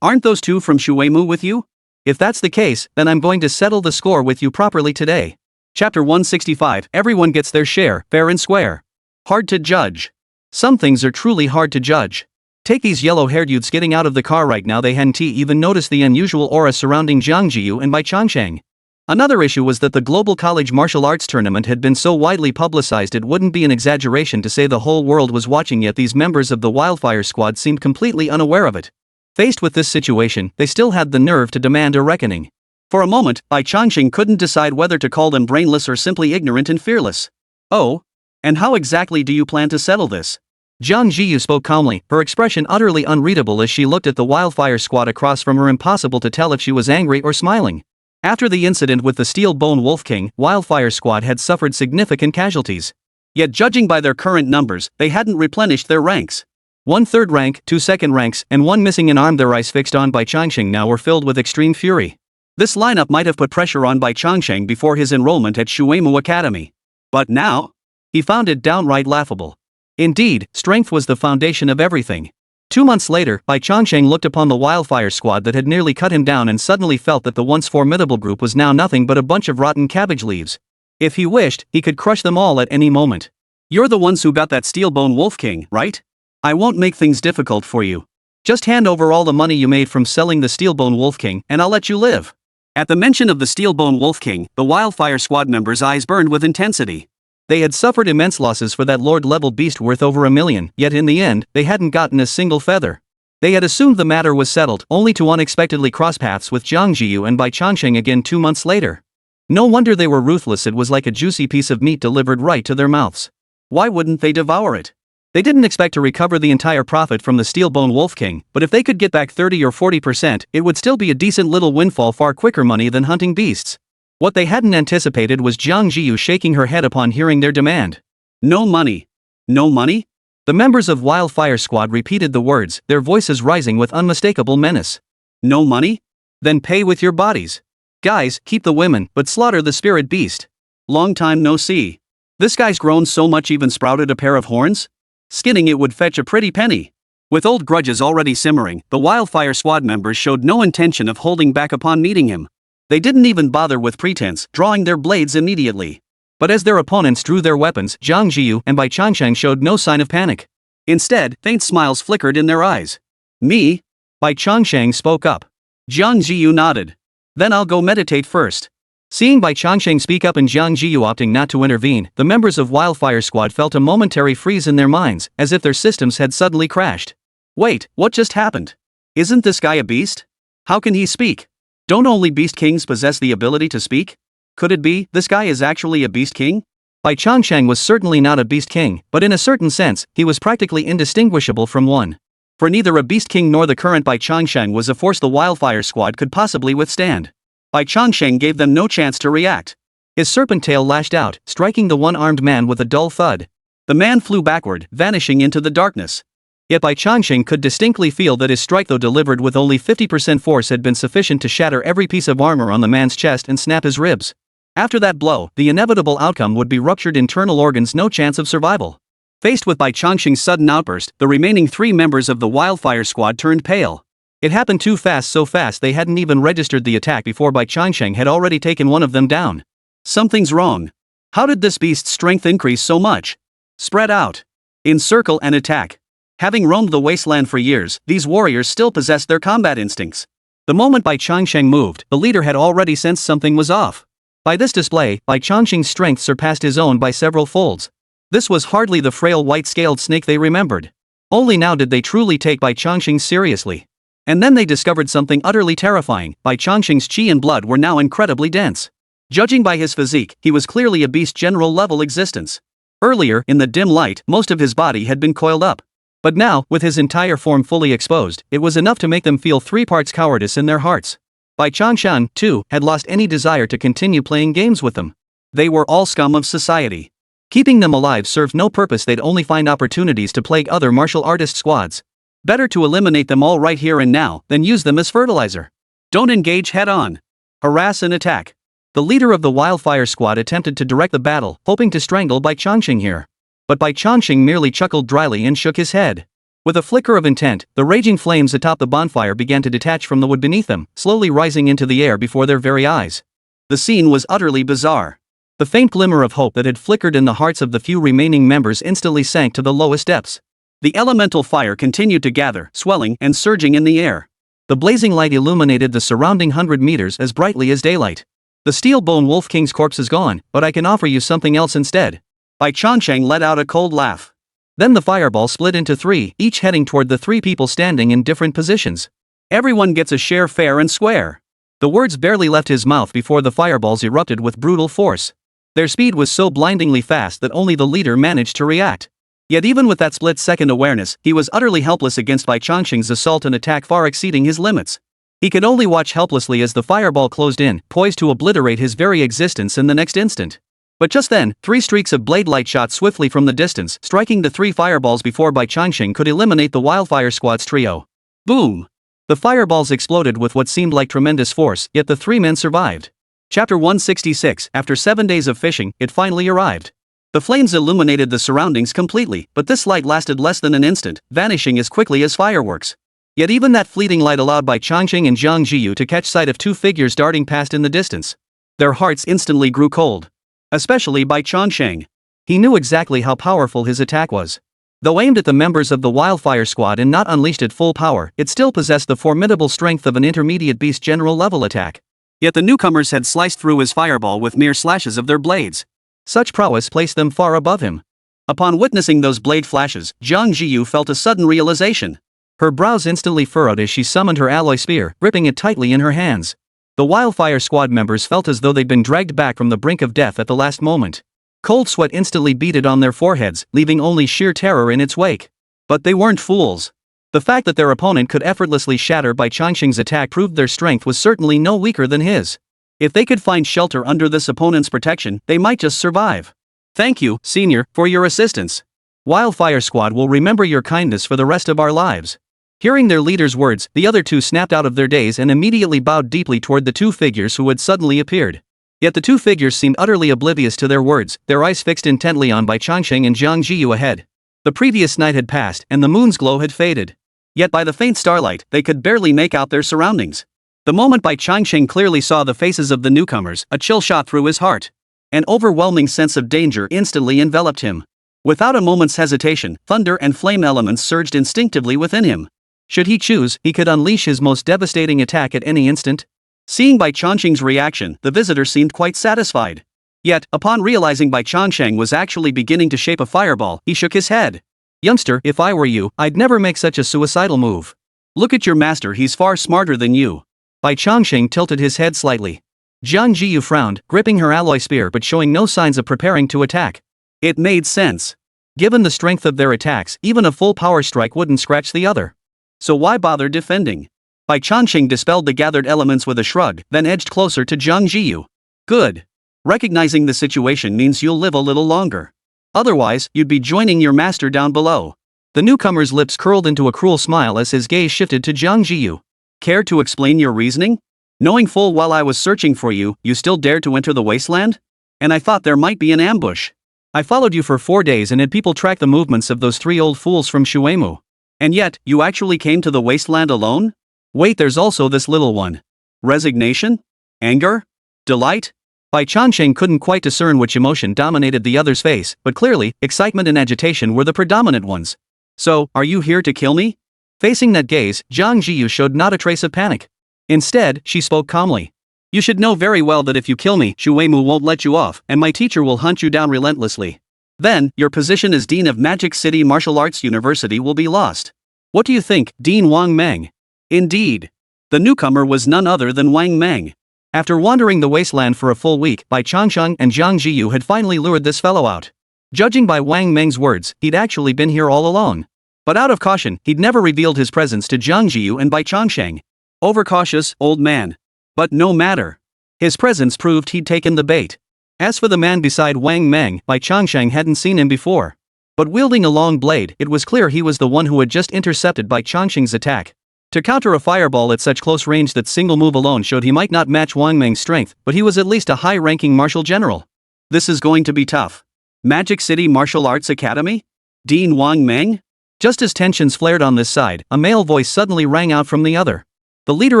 Aren't those two from Shuemu with you? If that's the case, then I'm going to settle the score with you properly today. Chapter 165, Everyone gets their share, fair and square. Hard to judge. Some things are truly hard to judge. Take these yellow-haired youths getting out of the car right now. They hadn't even noticed the unusual aura surrounding Jiang Zhiyu and Bai Changsheng. Another issue was that the Global College Martial Arts Tournament had been so widely publicized it wouldn't be an exaggeration to say the whole world was watching, yet these members of the Wildfire squad seemed completely unaware of it. Faced with this situation, they still had the nerve to demand a reckoning. For a moment, Bai Changsheng couldn't decide whether to call them brainless or simply ignorant and fearless. Oh? And how exactly do you plan to settle this? Jiang Zhiyu spoke calmly, her expression utterly unreadable as she looked at the Wildfire squad across from her, impossible to tell if she was angry or smiling. After the incident with the Steel Bone Wolf King, Wildfire squad had suffered significant casualties. Yet judging by their current numbers, they hadn't replenished their ranks. 1 third rank, 2 second ranks, and 1 missing an arm. Their eyes fixed on Bai Changsheng now were filled with extreme fury. This lineup might have put pressure on Bai Changsheng before his enrollment at Shuemu Academy. But now? He found it downright laughable. Indeed, strength was the foundation of everything. 2 months later, Bai Changsheng looked upon the Wildfire squad that had nearly cut him down and suddenly felt that the once formidable group was now nothing but a bunch of rotten cabbage leaves. If he wished, he could crush them all at any moment. You're the ones who got that Steelbone Wolf King, right? I won't make things difficult for you. Just hand over all the money you made from selling the Steelbone Wolf King, and I'll let you live. At the mention of the Steelbone Wolf King, the Wildfire squad members' eyes burned with intensity. They had suffered immense losses for that Lord-level beast worth over $1 million, yet in the end, they hadn't gotten a single feather. They had assumed the matter was settled, only to unexpectedly cross paths with Jiang Zhiyu and Bai Changsheng again 2 months later. No wonder they were ruthless. It was like a juicy piece of meat delivered right to their mouths. Why wouldn't they devour it? They didn't expect to recover the entire profit from the Steelbone Wolf King, but if they could get back 30 or 40%, it would still be a decent little windfall, far quicker money than hunting beasts. What they hadn't anticipated was Jiang Zhiyu shaking her head upon hearing their demand. No money. No money? The members of Wildfire squad repeated the words, their voices rising with unmistakable menace. No money? Then pay with your bodies. Guys, keep the women, but slaughter the spirit beast. Long time no see. This guy's grown so much, even sprouted a pair of horns? Skinning it would fetch a pretty penny. With old grudges already simmering, the Wildfire squad members showed no intention of holding back upon meeting him. They didn't even bother with pretense, drawing their blades immediately. But as their opponents drew their weapons, Jiang Zhiyu and Bai Changsheng showed no sign of panic. Instead, faint smiles flickered in their eyes. Me? Bai Changsheng spoke up. Jiang Zhiyu nodded. Then I'll go meditate first. Seeing Bai Changsheng speak up and Jiang Zhiyu opting not to intervene, the members of Wildfire squad felt a momentary freeze in their minds, as if their systems had suddenly crashed. Wait, what just happened? Isn't this guy a beast? How can he speak? Don't only beast kings possess the ability to speak? Could it be, this guy is actually a beast king? Bai Changsheng was certainly not a beast king, but in a certain sense, he was practically indistinguishable from one. For neither a beast king nor the current Bai Changsheng was a force the Wildfire squad could possibly withstand. Bai Changsheng gave them no chance to react. His serpent tail lashed out, striking the one-armed man with a dull thud. The man flew backward, vanishing into the darkness. Yet Bai Changsheng could distinctly feel that his strike, though delivered with only 50% force, had been sufficient to shatter every piece of armor on the man's chest and snap his ribs. After that blow, the inevitable outcome would be ruptured internal organs, no chance of survival. Faced with Bai Changsheng's sudden outburst, the remaining 3 members of the Wildfire squad turned pale. It happened too fast, so fast they hadn't even registered the attack before Bai Changsheng had already taken one of them down. Something's wrong. How did this beast's strength increase so much? Spread out. Encircle and attack. Having roamed the wasteland for years, these warriors still possessed their combat instincts. The moment Bai Changsheng moved, the leader had already sensed something was off. By this display, Bai Changsheng's strength surpassed his own by several folds. This was hardly the frail white-scaled snake they remembered. Only now did they truly take Bai Changsheng seriously. And then they discovered something utterly terrifying. Bai Changsheng's qi and blood were now incredibly dense. Judging by his physique, he was clearly a beast general level existence. Earlier, in the dim light, most of his body had been coiled up. But now, with his entire form fully exposed, it was enough to make them feel 3 parts cowardice in their hearts. Bai Changsheng, too, had lost any desire to continue playing games with them. They were all scum of society. Keeping them alive served no purpose, they'd only find opportunities to plague other martial artist squads. Better to eliminate them all right here and now than use them as fertilizer. Don't engage head-on. Harass and attack. The leader of the Wildfire squad attempted to direct the battle, hoping to strangle Bai Changsheng here. But Bai Changsheng merely chuckled dryly and shook his head. With a flicker of intent, the raging flames atop the bonfire began to detach from the wood beneath them, slowly rising into the air before their very eyes. The scene was utterly bizarre. The faint glimmer of hope that had flickered in the hearts of the few remaining members instantly sank to the lowest depths. The elemental fire continued to gather, swelling and surging in the air. The blazing light illuminated the surrounding 100 meters as brightly as daylight. The steel bone wolf king's corpse is gone, but I can offer you something else instead. Bai Changsheng let out a cold laugh. Then the fireball split into 3, each heading toward the 3 people standing in different positions. Everyone gets a share fair and square. The words barely left his mouth before the fireballs erupted with brutal force. Their speed was so blindingly fast that only the leader managed to react. Yet even with that split-second awareness, he was utterly helpless against Bai Changsheng's assault and attack far exceeding his limits. He could only watch helplessly as the fireball closed in, poised to obliterate his very existence in the next instant. But just then, 3 streaks of blade light shot swiftly from the distance, striking the 3 fireballs before Bai Changsheng could eliminate the Wildfire squad's trio. Boom! The fireballs exploded with what seemed like tremendous force, yet the 3 men survived. Chapter 166. After 7 days of fishing, it finally arrived. The flames illuminated the surroundings completely, but this light lasted less than an instant, vanishing as quickly as fireworks. Yet even that fleeting light allowed Bai Changsheng and Jiang Zhiyu to catch sight of 2 figures darting past in the distance. Their hearts instantly grew cold. Especially Bai Changsheng. He knew exactly how powerful his attack was. Though aimed at the members of the Wildfire squad and not unleashed at full power, it still possessed the formidable strength of an intermediate beast general level attack. Yet the newcomers had sliced through his fireball with mere slashes of their blades. Such prowess placed them far above him. Upon witnessing those blade flashes, Jiang Zhiyu felt a sudden realization. Her brows instantly furrowed as she summoned her alloy spear, gripping it tightly in her hands. The Wildfire squad members felt as though they'd been dragged back from the brink of death at the last moment. Cold sweat instantly beaded on their foreheads, leaving only sheer terror in its wake. But they weren't fools. The fact that their opponent could effortlessly shatter Bai Changsheng's attack proved their strength was certainly no weaker than his. If they could find shelter under this opponent's protection, they might just survive. Thank you, Senior, for your assistance. Wildfire squad will remember your kindness for the rest of our lives. Hearing their leader's words, the other 2 snapped out of their daze and immediately bowed deeply toward the 2 figures who had suddenly appeared. Yet the 2 figures seemed utterly oblivious to their words, their eyes fixed intently on Bai Changsheng and Jiang Zhiyu ahead. The previous night had passed and the moon's glow had faded. Yet by the faint starlight, they could barely make out their surroundings. The moment Bai Changsheng clearly saw the faces of the newcomers, a chill shot through his heart. An overwhelming sense of danger instantly enveloped him. Without a moment's hesitation, thunder and flame elements surged instinctively within him. Should he choose, he could unleash his most devastating attack at any instant. Seeing Bai Changsheng's reaction, the visitor seemed quite satisfied. Yet, upon realizing Bai Changsheng was actually beginning to shape a fireball, he shook his head. Youngster, if I were you, I'd never make such a suicidal move. Look at your master, he's far smarter than you. Bai Changsheng tilted his head slightly. Jiang Zhiyu frowned, gripping her alloy spear but showing no signs of preparing to attack. It made sense. Given the strength of their attacks, even a full power strike wouldn't scratch the other. So why bother defending? Bai Changsheng dispelled the gathered elements with a shrug, then edged closer to Jiang Zhiyu. Good. Recognizing the situation means you'll live a little longer. Otherwise, you'd be joining your master down below. The newcomer's lips curled into a cruel smile as his gaze shifted to Jiang Zhiyu. Care to explain your reasoning? Knowing full well I was searching for you, you still dared to enter the wasteland? And I thought there might be an ambush. I followed you for 4 days and had people track the movements of those 3 old fools from Shuemu. And yet, you actually came to the wasteland alone? Wait, there's also this little one. Resignation? Anger? Delight? Bai Changsheng couldn't quite discern which emotion dominated the other's face, but clearly, excitement and agitation were the predominant ones. So, are you here to kill me? Facing that gaze, Jiang Zhiyu showed not a trace of panic. Instead, she spoke calmly. You should know very well that if you kill me, Shu Weimu won't let you off, and my teacher will hunt you down relentlessly. Then, your position as Dean of Magic City Martial Arts University will be lost. What do you think, Dean Wang Meng? Indeed. The newcomer was none other than Wang Meng. After wandering the Wasteland for a full week, Bai Changsheng and Jiang Zhiyu had finally lured this fellow out. Judging by Wang Meng's words, he'd actually been here all alone. But out of caution, he'd never revealed his presence to Jiang Zhiyu and Bai Changsheng. Overcautious, old man. But no matter. His presence proved he'd taken the bait. As for the man beside Wang Meng, Bai Changsheng hadn't seen him before. But wielding a long blade, it was clear he was the one who had just intercepted Bai Changsheng's attack. To counter a fireball at such close range, that single move alone showed he might not match Wang Meng's strength, but he was at least a high-ranking martial general. This is going to be tough. Magic City Martial Arts Academy? Dean Wang Meng? Just as tensions flared on this side, a male voice suddenly rang out from the other. The leader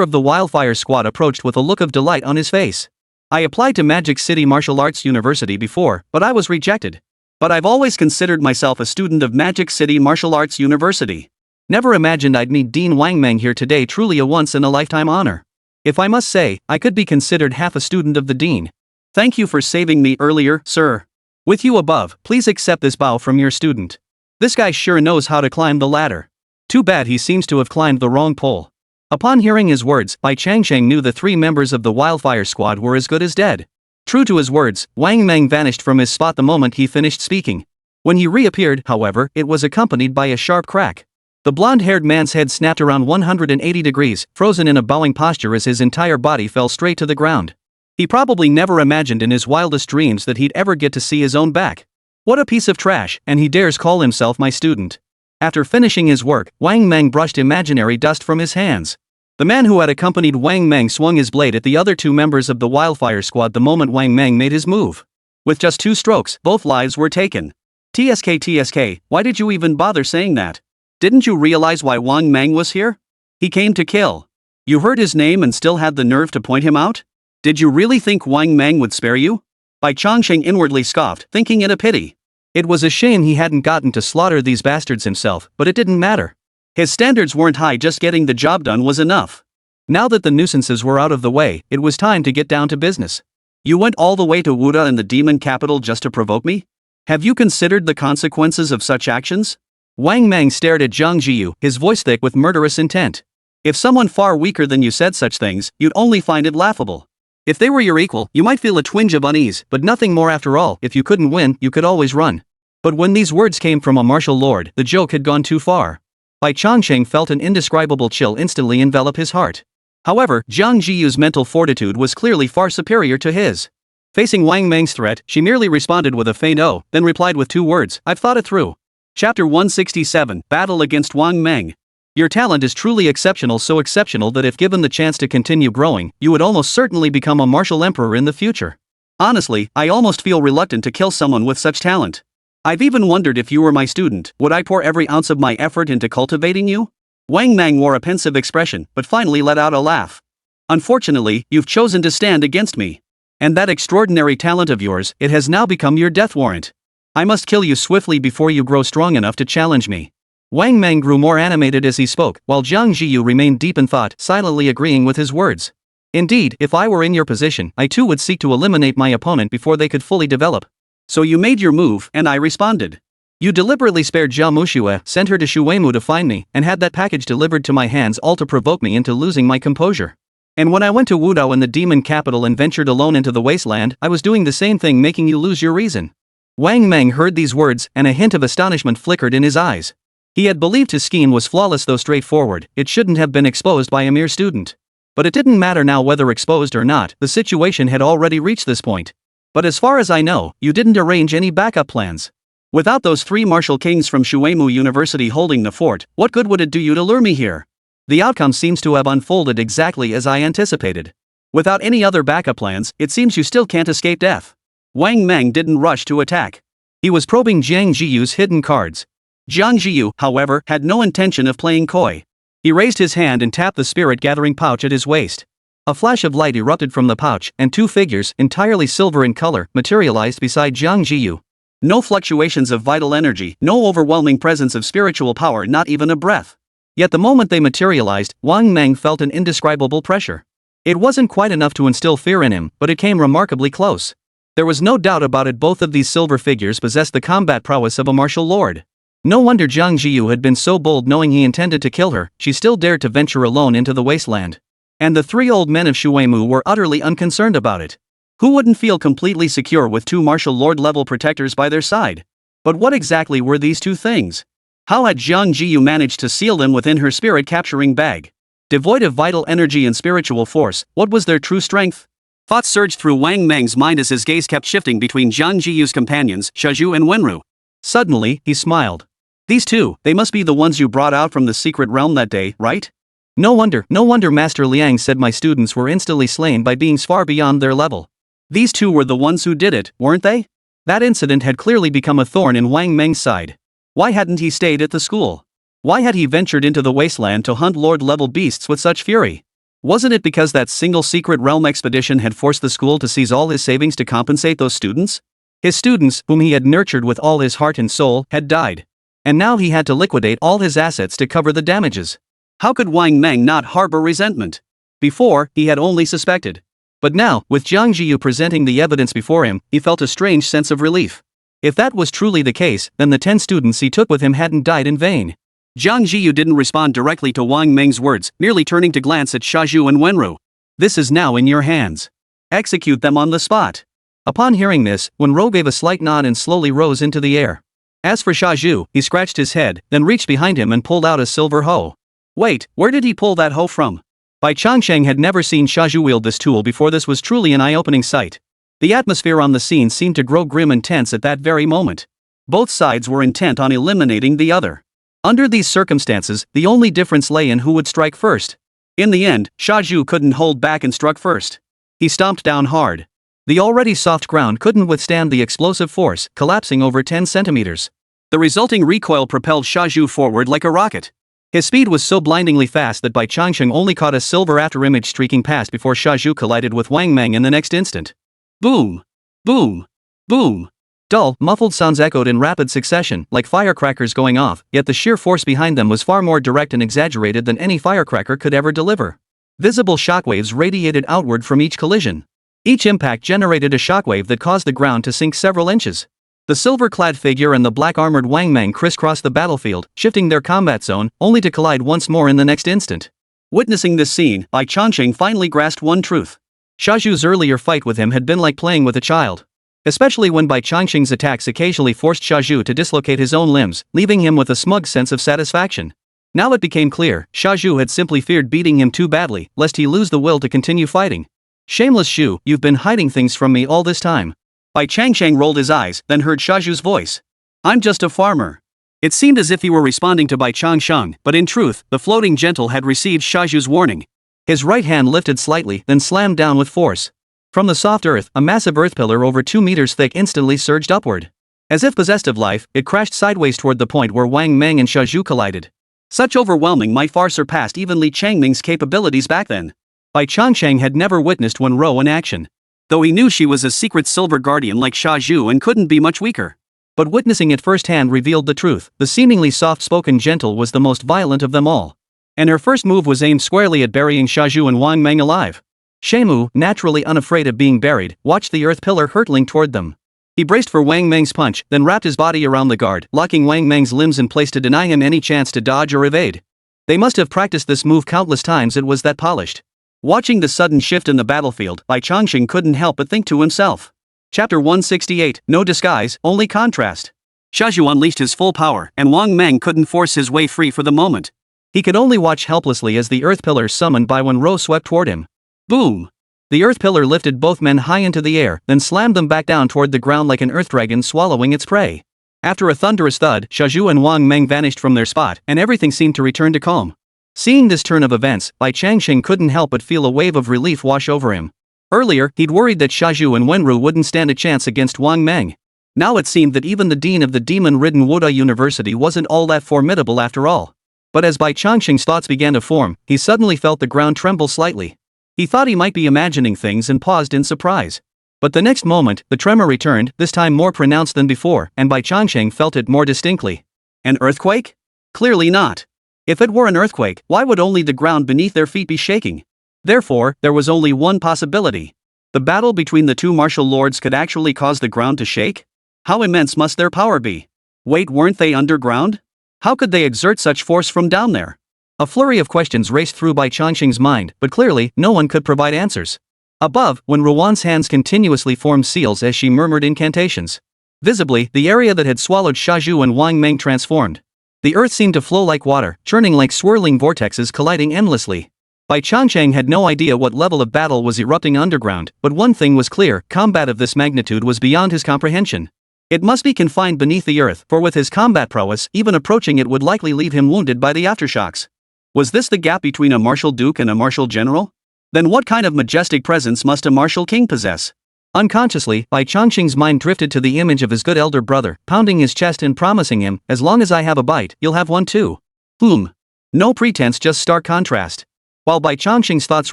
of the Wildfire squad approached with a look of delight on his face. I applied to Magic City Martial Arts University before, but I was rejected. But I've always considered myself a student of Magic City Martial Arts University. Never imagined I'd meet Dean Wang Meng here today, truly a once-in-a-lifetime honor. If I must say, I could be considered half a student of the Dean. Thank you for saving me earlier, sir. With you above, please accept this bow from your student. This guy sure knows how to climb the ladder. Too bad he seems to have climbed the wrong pole. Upon hearing his words, Bai Changsheng knew the three members of the Wildfire squad were as good as dead. True to his words, Wang Meng vanished from his spot the moment he finished speaking. When he reappeared, however, it was accompanied by a sharp crack. The blonde-haired man's head snapped around 180 degrees, frozen in a bowing posture as his entire body fell straight to the ground. He probably never imagined in his wildest dreams that he'd ever get to see his own back. What a piece of trash, and he dares call himself my student. After finishing his work, Wang Meng brushed imaginary dust from his hands. The man who had accompanied Wang Meng swung his blade at the other two members of the Wildfire squad the moment Wang Meng made his move. With just 2 strokes, both lives were taken. TSK, why did you even bother saying that? Didn't you realize why Wang Meng was here? He came to kill. You heard his name and still had the nerve to point him out? Did you really think Wang Meng would spare you? Bai Changsheng inwardly scoffed, thinking it a pity. It was a shame he hadn't gotten to slaughter these bastards himself, but it didn't matter. His standards weren't high, just getting the job done was enough. Now that the nuisances were out of the way, it was time to get down to business. You went all the way to Wuda and the demon capital just to provoke me? Have you considered the consequences of such actions? Wang Meng stared at Jiang Zhiyu, his voice thick with murderous intent. If someone far weaker than you said such things, you'd only find it laughable. If they were your equal, you might feel a twinge of unease, but nothing more. After all, if you couldn't win, you could always run. But when these words came from a martial lord, the joke had gone too far. Bai Changsheng felt an indescribable chill instantly envelop his heart. However, Jiang Zhiyu's mental fortitude was clearly far superior to his. Facing Wang Meng's threat, she merely responded with a faint "oh," then replied with 2 words, "I've thought it through." Chapter 167, Battle Against Wang Meng. Your talent is truly exceptional, so exceptional that if given the chance to continue growing, you would almost certainly become a martial emperor in the future. Honestly, I almost feel reluctant to kill someone with such talent. I've even wondered if you were my student, would I pour every ounce of my effort into cultivating you? Wang Meng wore a pensive expression, but finally let out a laugh. Unfortunately, you've chosen to stand against me. And that extraordinary talent of yours, it has now become your death warrant. I must kill you swiftly before you grow strong enough to challenge me. Wang Meng grew more animated as he spoke, while Jiang Zhiyu remained deep in thought, silently agreeing with his words. Indeed, if I were in your position, I too would seek to eliminate my opponent before they could fully develop. So you made your move, and I responded. You deliberately spared Jia Muxue, sent her to Shuweimu to find me, and had that package delivered to my hands, all to provoke me into losing my composure. And when I went to Wudao in the demon capital and ventured alone into the Wasteland, I was doing the same thing, making you lose your reason. Wang Meng heard these words, and a hint of astonishment flickered in his eyes. He had believed his scheme was flawless, though straightforward. It shouldn't have been exposed by a mere student. But it didn't matter now whether exposed or not, the situation had already reached this point. But as far as I know, you didn't arrange any backup plans. Without those 3 martial kings from Shuweimu University holding the fort, what good would it do you to lure me here? The outcome seems to have unfolded exactly as I anticipated. Without any other backup plans, it seems you still can't escape death. Wang Meng didn't rush to attack. He was probing Jiang Zhiyu's hidden cards. Jiang Zhiyu, however, had no intention of playing coy. He raised his hand and tapped the spirit-gathering pouch at his waist. A flash of light erupted from the pouch, and two figures, entirely silver in color, materialized beside Jiang Zhiyu. No fluctuations of vital energy, no overwhelming presence of spiritual power, not even a breath. Yet the moment they materialized, Wang Meng felt an indescribable pressure. It wasn't quite enough to instill fear in him, but it came remarkably close. There was no doubt about it, both of these silver figures possessed the combat prowess of a martial lord. No wonder Jiang Zhiyu had been so bold, knowing he intended to kill her, she still dared to venture alone into the wasteland. And the three old men of Shuimu were utterly unconcerned about it. Who wouldn't feel completely secure with two martial lord-level protectors by their side? But what exactly were these two things? How had Jiang Zhiyu managed to seal them within her spirit-capturing bag? Devoid of vital energy and spiritual force, what was their true strength? Thoughts surged through Wang Meng's mind as his gaze kept shifting between Jiang Zhiyu's companions, Shazhu and Wenru. Suddenly, he smiled. These two, they must be the ones you brought out from the secret realm that day, right? No wonder, Master Liang said. My students were instantly slain by beings far beyond their level. These two were the ones who did it, weren't they? That incident had clearly become a thorn in Wang Meng's side. Why hadn't he stayed at the school? Why had he ventured into the wasteland to hunt lord-level beasts with such fury? Wasn't it because that single secret realm expedition had forced the school to seize all his savings to compensate those students? His students, whom he had nurtured with all his heart and soul, had died. And now he had to liquidate all his assets to cover the damages. How could Wang Meng not harbor resentment? Before, he had only suspected. But now, with Jiang Zhiyu presenting the evidence before him, he felt a strange sense of relief. If that was truly the case, then the 10 students he took with him hadn't died in vain. Jiang Zhiyu didn't respond directly to Wang Meng's words, merely turning to glance at Shazhu and Wenru. This is now in your hands. Execute them on the spot. Upon hearing this, Wenru gave a slight nod and slowly rose into the air. As for Shazhu, he scratched his head, then reached behind him and pulled out a silver hoe. Wait, where did he pull that hoe from? Bai Changsheng had never seen Shazhu wield this tool before. This was truly an eye-opening sight. The atmosphere on the scene seemed to grow grim and tense at that very moment. Both sides were intent on eliminating the other. Under these circumstances, the only difference lay in who would strike first. In the end, Shazhu couldn't hold back and struck first. He stomped down hard. The already soft ground couldn't withstand the explosive force, collapsing over 10 centimeters. The resulting recoil propelled Shazhu forward like a rocket. His speed was so blindingly fast that Bai Changsheng only caught a silver afterimage streaking past before Shazhu collided with Wang Meng in the next instant. Boom! Boom! Boom! Dull, muffled sounds echoed in rapid succession, like firecrackers going off, yet the sheer force behind them was far more direct and exaggerated than any firecracker could ever deliver. Visible shockwaves radiated outward from each collision. Each impact generated a shockwave that caused the ground to sink several inches. The silver-clad figure and the black-armored Wang Meng crisscrossed the battlefield, shifting their combat zone, only to collide once more in the next instant. Witnessing this scene, Bai Changsheng finally grasped one truth. Shazhu's earlier fight with him had been like playing with a child. Especially when Bai Changsheng's attacks occasionally forced Shazhu to dislocate his own limbs, leaving him with a smug sense of satisfaction. Now it became clear, Shazhu had simply feared beating him too badly, lest he lose the will to continue fighting. Shameless Shu, you've been hiding things from me all this time. Bai Changsheng rolled his eyes, then heard Shazhu's voice. I'm just a farmer. It seemed as if he were responding to Bai Changsheng, but in truth, the floating gentle had received Shazhu's warning. His right hand lifted slightly, then slammed down with force. From the soft earth, a massive earth pillar over 2 meters thick instantly surged upward. As if possessed of life, it crashed sideways toward the point where Wang Meng and Shazhu collided. Such overwhelming might far surpassed even Li Changming's capabilities back then. Bai Changsheng had never witnessed Wenru in action. Though he knew she was a secret silver guardian like Shazhu and couldn't be much weaker. But witnessing it firsthand revealed the truth. The seemingly soft-spoken gentle was the most violent of them all. And her first move was aimed squarely at burying Shazhu and Wang Meng alive. Shemu, naturally unafraid of being buried, watched the earth pillar hurtling toward them. He braced for Wang Meng's punch, then wrapped his body around the guard, locking Wang Meng's limbs in place to deny him any chance to dodge or evade. They must have practiced this move countless times, it was that polished. Watching the sudden shift in the battlefield, Bai Changsheng couldn't help but think to himself. Chapter 168, No Disguise, Only Contrast. Shazhu unleashed his full power, and Wang Meng couldn't force his way free for the moment. He could only watch helplessly as the earth pillar summoned by Wenru swept toward him. Boom! The earth pillar lifted both men high into the air, then slammed them back down toward the ground like an earth dragon swallowing its prey. After a thunderous thud, Shazhu and Wang Meng vanished from their spot, and everything seemed to return to calm. Seeing this turn of events, Bai Changsheng couldn't help but feel a wave of relief wash over him. Earlier, he'd worried that Shazhu and Wenru wouldn't stand a chance against Wang Meng. Now it seemed that even the dean of the demon-ridden Wuda University wasn't all that formidable after all. But as Bai Changsheng's thoughts began to form, he suddenly felt the ground tremble slightly. He thought he might be imagining things and paused in surprise. But the next moment, the tremor returned, this time more pronounced than before, and Bai Changsheng felt it more distinctly. An earthquake? Clearly not. If it were an earthquake, why would only the ground beneath their feet be shaking? Therefore, there was only one possibility. The battle between the two martial lords could actually cause the ground to shake? How immense must their power be? Wait, weren't they underground? How could they exert such force from down there? A flurry of questions raced through Bai Changsheng's mind, but clearly, no one could provide answers. Above, when Ruan's hands continuously formed seals as she murmured incantations. Visibly, the area that had swallowed Xiazhu and Wang Meng transformed. The earth seemed to flow like water, churning like swirling vortexes colliding endlessly. Bai Changsheng had no idea what level of battle was erupting underground, but one thing was clear, combat of this magnitude was beyond his comprehension. It must be confined beneath the earth, for with his combat prowess, even approaching it would likely leave him wounded by the aftershocks. Was this the gap between a martial duke and a martial general? Then what kind of majestic presence must a martial king possess? Unconsciously, Bai Changsheng's mind drifted to the image of his good elder brother, pounding his chest and promising him, as long as I have a bite, you'll have one too. No pretense, just stark contrast. While Bai Changsheng's thoughts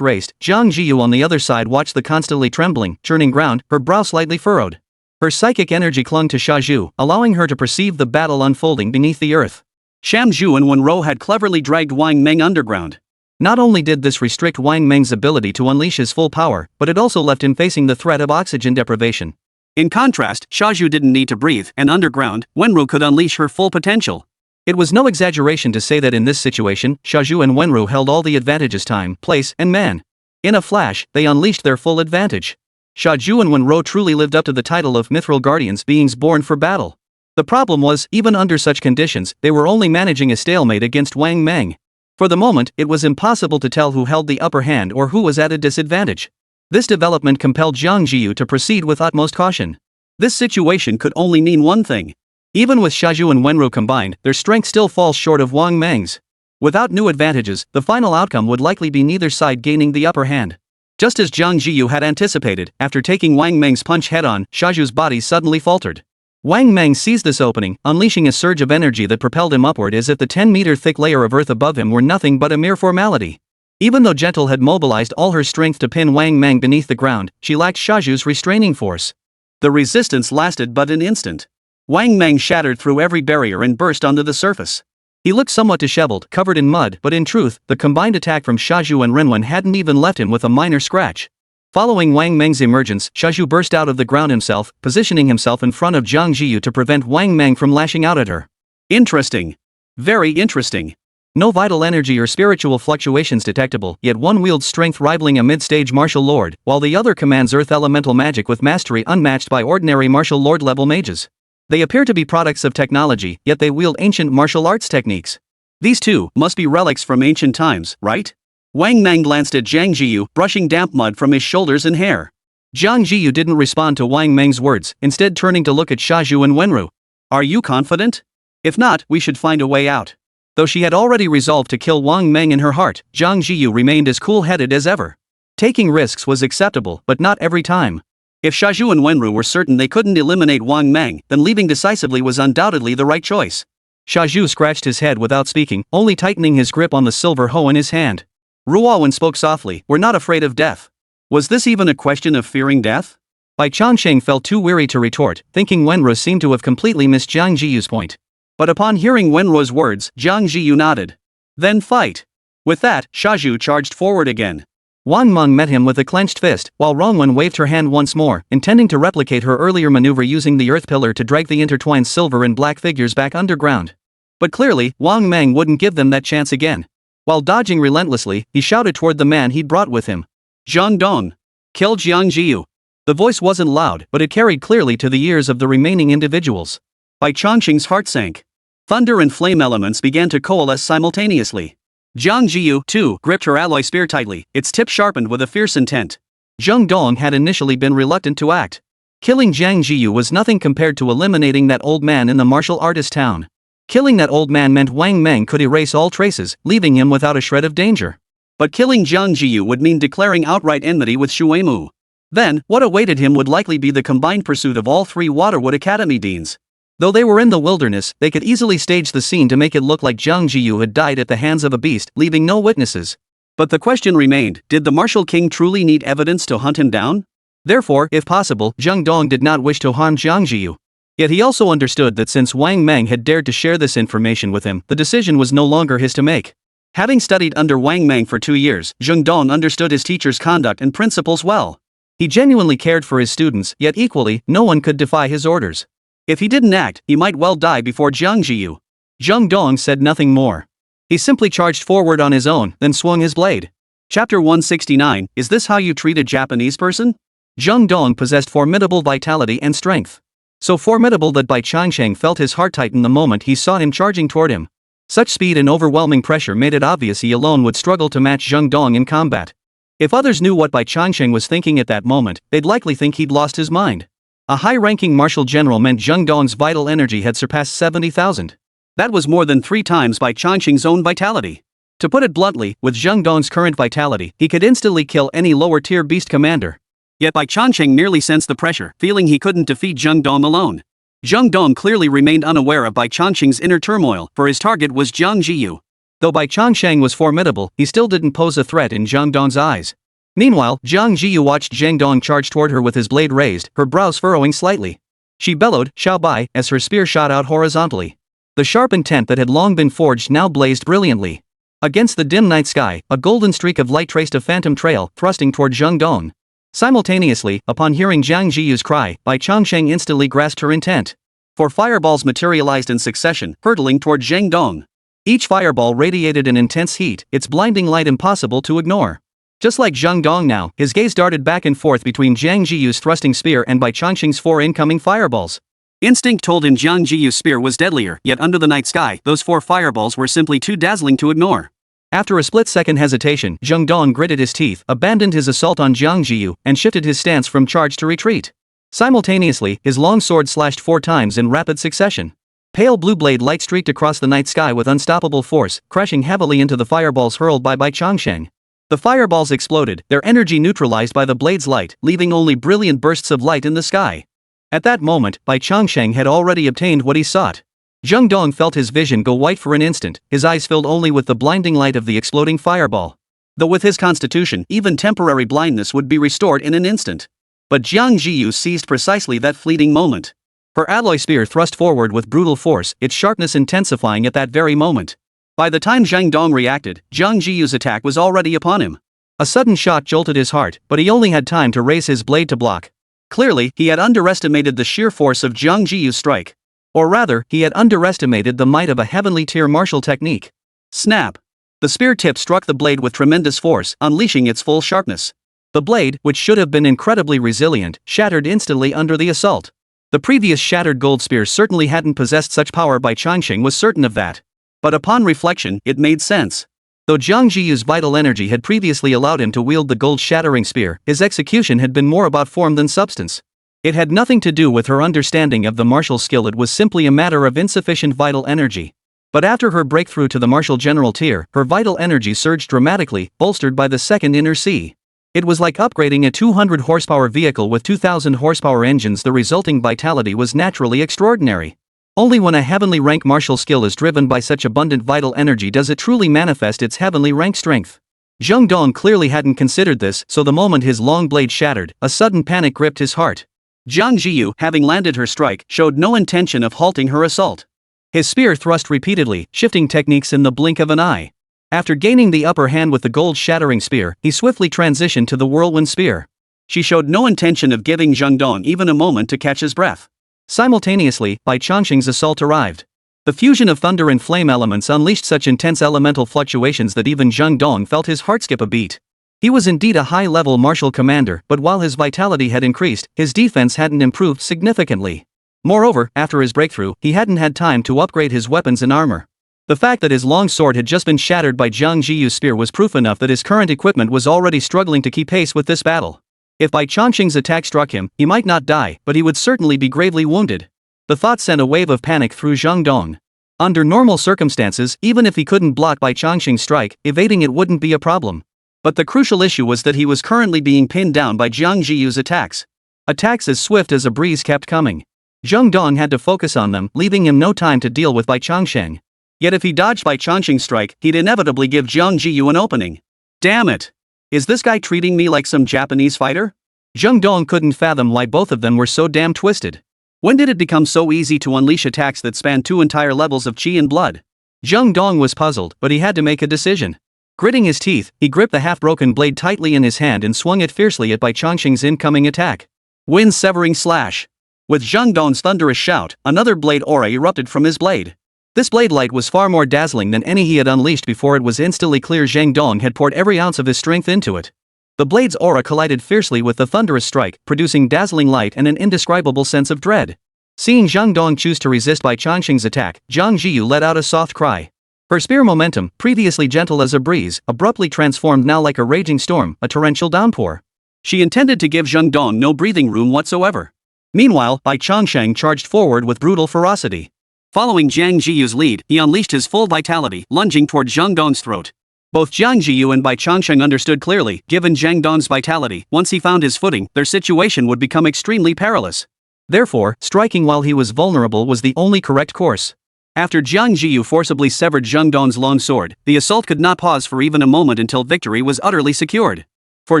raced, Jiang Zhiyu on the other side watched the constantly trembling, churning ground, her brow slightly furrowed. Her psychic energy clung to Xiazhu, allowing her to perceive the battle unfolding beneath the earth. Sham Zhu and Wenro had cleverly dragged Wang Meng underground. Not only did this restrict Wang Meng's ability to unleash his full power, but it also left him facing the threat of oxygen deprivation. In contrast, Xiazhu didn't need to breathe, and underground, Wenru could unleash her full potential. It was no exaggeration to say that in this situation, Xiazhu and Wenru held all the advantages: time, place, and man. In a flash, they unleashed their full advantage. Xiazhu and Wenru truly lived up to the title of mithril guardians, beings born for battle. The problem was, even under such conditions, they were only managing a stalemate against Wang Meng. For the moment, it was impossible to tell who held the upper hand or who was at a disadvantage. This development compelled Jiang Zhiyu to proceed with utmost caution. This situation could only mean one thing. Even with Xiazhu and Wenru combined, their strength still falls short of Wang Meng's. Without new advantages, the final outcome would likely be neither side gaining the upper hand. Just as Jiang Zhiyu had anticipated, after taking Wang Meng's punch head-on, Xiazhu's body suddenly faltered. Wang Meng seized this opening, unleashing a surge of energy that propelled him upward as if the 10-meter-thick layer of earth above him were nothing but a mere formality. Even though Gentle had mobilized all her strength to pin Wang Meng beneath the ground, she lacked Xiazhu's restraining force. The resistance lasted but an instant. Wang Meng shattered through every barrier and burst onto the surface. He looked somewhat disheveled, covered in mud, but in truth, the combined attack from Xiazhu and Renwen hadn't even left him with a minor scratch. Following Wang Meng's emergence, Xiazhu burst out of the ground himself, positioning himself in front of Jiang Zhiyu to prevent Wang Meng from lashing out at her. Interesting. Very interesting. No vital energy or spiritual fluctuations detectable, yet one wields strength rivaling a mid-stage martial lord, while the other commands earth elemental magic with mastery unmatched by ordinary martial lord-level mages. They appear to be products of technology, yet they wield ancient martial arts techniques. These two must be relics from ancient times, right? Wang Meng glanced at Jiang Zhiyu, brushing damp mud from his shoulders and hair. Jiang Zhiyu didn't respond to Wang Meng's words, instead turning to look at Xiazhu and Wenru. Are you confident? If not, we should find a way out. Though she had already resolved to kill Wang Meng in her heart, Jiang Zhiyu remained as cool-headed as ever. Taking risks was acceptable, but not every time. If Xiazhu and Wenru were certain they couldn't eliminate Wang Meng, then leaving decisively was undoubtedly the right choice. Xiazhu scratched his head without speaking, only tightening his grip on the silver hoe in his hand. Ruawen spoke softly, "We're not afraid of death." Was this even a question of fearing death? Bai Changsheng felt too weary to retort, thinking Wenru seemed to have completely missed Jiang Zhiyu's point. But upon hearing Wenru's words, Jiang Zhiyu nodded. Then fight. With that, Xiazhu charged forward again. Wang Meng met him with a clenched fist, while Rongwen waved her hand once more, intending to replicate her earlier maneuver using the earth pillar to drag the intertwined silver and black figures back underground. But clearly, Wang Meng wouldn't give them that chance again. While dodging relentlessly, he shouted toward the man he'd brought with him. "Zhang Dong! Kill Jiang Zhiyu!" The voice wasn't loud, but it carried clearly to the ears of the remaining individuals. Bai Changsheng's heart sank. Thunder and flame elements began to coalesce simultaneously. Jiang Zhiyu, too, gripped her alloy spear tightly, its tip sharpened with a fierce intent. Zhang Dong had initially been reluctant to act. Killing Jiang Zhiyu was nothing compared to eliminating that old man in the martial artist town. Killing that old man meant Wang Meng could erase all traces, leaving him without a shred of danger. But killing Jiang Zhiyu would mean declaring outright enmity with Shuemu. Then, what awaited him would likely be the combined pursuit of all three Waterwood Academy deans. Though they were in the wilderness, they could easily stage the scene to make it look like Jiang Zhiyu had died at the hands of a beast, leaving no witnesses. But the question remained, did the martial king truly need evidence to hunt him down? Therefore, if possible, Zheng Dong did not wish to harm Jiang Zhiyu. Yet he also understood that since Wang Mang had dared to share this information with him, the decision was no longer his to make. Having studied under Wang Mang for 2 years, Zheng Dong understood his teacher's conduct and principles well. He genuinely cared for his students, yet equally, no one could defy his orders. If he didn't act, he might well die before Jiang Zhiyu. Zheng Dong said nothing more. He simply charged forward on his own, then swung his blade. Chapter 169, Is this how you treat a Japanese person? Zheng Dong possessed formidable vitality and strength. So formidable that Bai Changsheng felt his heart tighten the moment he saw him charging toward him. Such speed and overwhelming pressure made it obvious he alone would struggle to match Zheng Dong in combat. If others knew what Bai Changsheng was thinking at that moment, they'd likely think he'd lost his mind. A high-ranking martial general meant Zheng Dong's vital energy had surpassed 70,000. That was more than 3 times Bai Changsheng's own vitality. To put it bluntly, with Zheng Dong's current vitality, he could instantly kill any lower-tier beast commander. Yet Bai Changsheng merely sensed the pressure, feeling he couldn't defeat Zheng Dong alone. Zheng Dong clearly remained unaware of Bai Changsheng's inner turmoil, for his target was Jiang Zhiyu. Though Bai Changsheng was formidable, he still didn't pose a threat in Zheng Dong's eyes. Meanwhile, Jiang Zhiyu watched Zheng Dong charge toward her with his blade raised, her brows furrowing slightly. She bellowed, "Xiao Bai," as her spear shot out horizontally. The sharp intent that had long been forged now blazed brilliantly. Against the dim night sky, a golden streak of light traced a phantom trail, thrusting toward Zheng Dong. Simultaneously, upon hearing Jiang Zhiyu's cry, Bai Changsheng instantly grasped her intent. 4 fireballs materialized in succession, hurtling toward Zheng Dong. Each fireball radiated an intense heat, its blinding light impossible to ignore. Just like Zheng Dong now, his gaze darted back and forth between Jiang Zhiyu's thrusting spear and Bai Changsheng's 4 incoming fireballs. Instinct told him Jiang Zhiyu's spear was deadlier, yet under the night sky, those 4 fireballs were simply too dazzling to ignore. After a split-second hesitation, Zheng Dong gritted his teeth, abandoned his assault on Jiang Zhiyu, and shifted his stance from charge to retreat. Simultaneously, his long sword slashed 4 times in rapid succession. Pale blue blade light streaked across the night sky with unstoppable force, crashing heavily into the fireballs hurled by Bai Changsheng. The fireballs exploded, their energy neutralized by the blade's light, leaving only brilliant bursts of light in the sky. At that moment, Bai Changsheng had already obtained what he sought. Zheng Dong felt his vision go white for an instant, his eyes filled only with the blinding light of the exploding fireball. Though with his constitution, even temporary blindness would be restored in an instant. But Jiang Zhiyu seized precisely that fleeting moment. Her alloy spear thrust forward with brutal force, its sharpness intensifying at that very moment. By the time Zheng Dong reacted, Jiang Zhiyu's attack was already upon him. A sudden shot jolted his heart, but he only had time to raise his blade to block. Clearly, he had underestimated the sheer force of Jiang Zhiyu's strike. Or rather, he had underestimated the might of a heavenly-tier martial technique. Snap! The spear tip struck the blade with tremendous force, unleashing its full sharpness. The blade, which should have been incredibly resilient, shattered instantly under the assault. The previous shattered gold spear certainly hadn't possessed such power. Bai Changsheng was certain of that. But upon reflection, it made sense. Though Jiang Zhiyu's vital energy had previously allowed him to wield the gold-shattering spear, his execution had been more about form than substance. It had nothing to do with her understanding of the martial skill, it was simply a matter of insufficient vital energy. But after her breakthrough to the martial general tier, her vital energy surged dramatically, bolstered by the second inner C. It was like upgrading a 200 horsepower vehicle with 2000 horsepower engines. The resulting vitality was naturally extraordinary. Only when a heavenly rank martial skill is driven by such abundant vital energy does it truly manifest its heavenly rank strength. Zheng Dong clearly hadn't considered this, so the moment his long blade shattered, a sudden panic gripped his heart. Jiang Zhiyu, having landed her strike, showed no intention of halting her assault. His spear thrust repeatedly, shifting techniques in the blink of an eye. After gaining the upper hand with the gold-shattering spear, he swiftly transitioned to the whirlwind spear. She showed no intention of giving Zheng Dong even a moment to catch his breath. Simultaneously, Bai Changsheng's assault arrived. The fusion of thunder and flame elements unleashed such intense elemental fluctuations that even Zheng Dong felt his heart skip a beat. He was indeed a high-level martial commander, but while his vitality had increased, his defense hadn't improved significantly. Moreover, after his breakthrough, he hadn't had time to upgrade his weapons and armor. The fact that his long sword had just been shattered by Jiang Zhiyu's spear was proof enough that his current equipment was already struggling to keep pace with this battle. If Bai Changsheng's attack struck him, he might not die, but he would certainly be gravely wounded. The thought sent a wave of panic through Zheng Dong. Under normal circumstances, even if he couldn't block Bai Changsheng's strike, evading it wouldn't be a problem. But the crucial issue was that he was currently being pinned down by Jiang Zhiyu's attacks. Attacks as swift as a breeze kept coming. Zheng Dong had to focus on them, leaving him no time to deal with Bai Changsheng. Yet if he dodged Bai Changsheng's strike, he'd inevitably give Jiang Zhiyu an opening. Damn it! Is this guy treating me like some Japanese fighter? Zheng Dong couldn't fathom why both of them were so damn twisted. When did it become so easy to unleash attacks that span 2 entire levels of chi and blood? Zheng Dong was puzzled, but he had to make a decision. Gritting his teeth, he gripped the half-broken blade tightly in his hand and swung it fiercely at Bai Changsheng's incoming attack. Wind-severing slash. With Zheng Dong's thunderous shout, another blade aura erupted from his blade. This blade light was far more dazzling than any he had unleashed before. It was instantly clear Zheng Dong had poured every ounce of his strength into it. The blade's aura collided fiercely with the thunderous strike, producing dazzling light and an indescribable sense of dread. Seeing Zheng Dong choose to resist Bai Changsheng's attack, Jiang Zhiyu let out a soft cry. Her spear momentum, previously gentle as a breeze, abruptly transformed now like a raging storm, a torrential downpour. She intended to give Zheng Dong no breathing room whatsoever. Meanwhile, Bai Changsheng charged forward with brutal ferocity. Following Jiang Zhiyu's lead, he unleashed his full vitality, lunging toward Zheng Dong's throat. Both Jiang Zhiyu and Bai Changsheng understood clearly, given Zheng Dong's vitality, once he found his footing, their situation would become extremely perilous. Therefore, striking while he was vulnerable was the only correct course. After Jiang Zhiyu forcibly severed Zheng Dong's long sword, the assault could not pause for even a moment until victory was utterly secured. For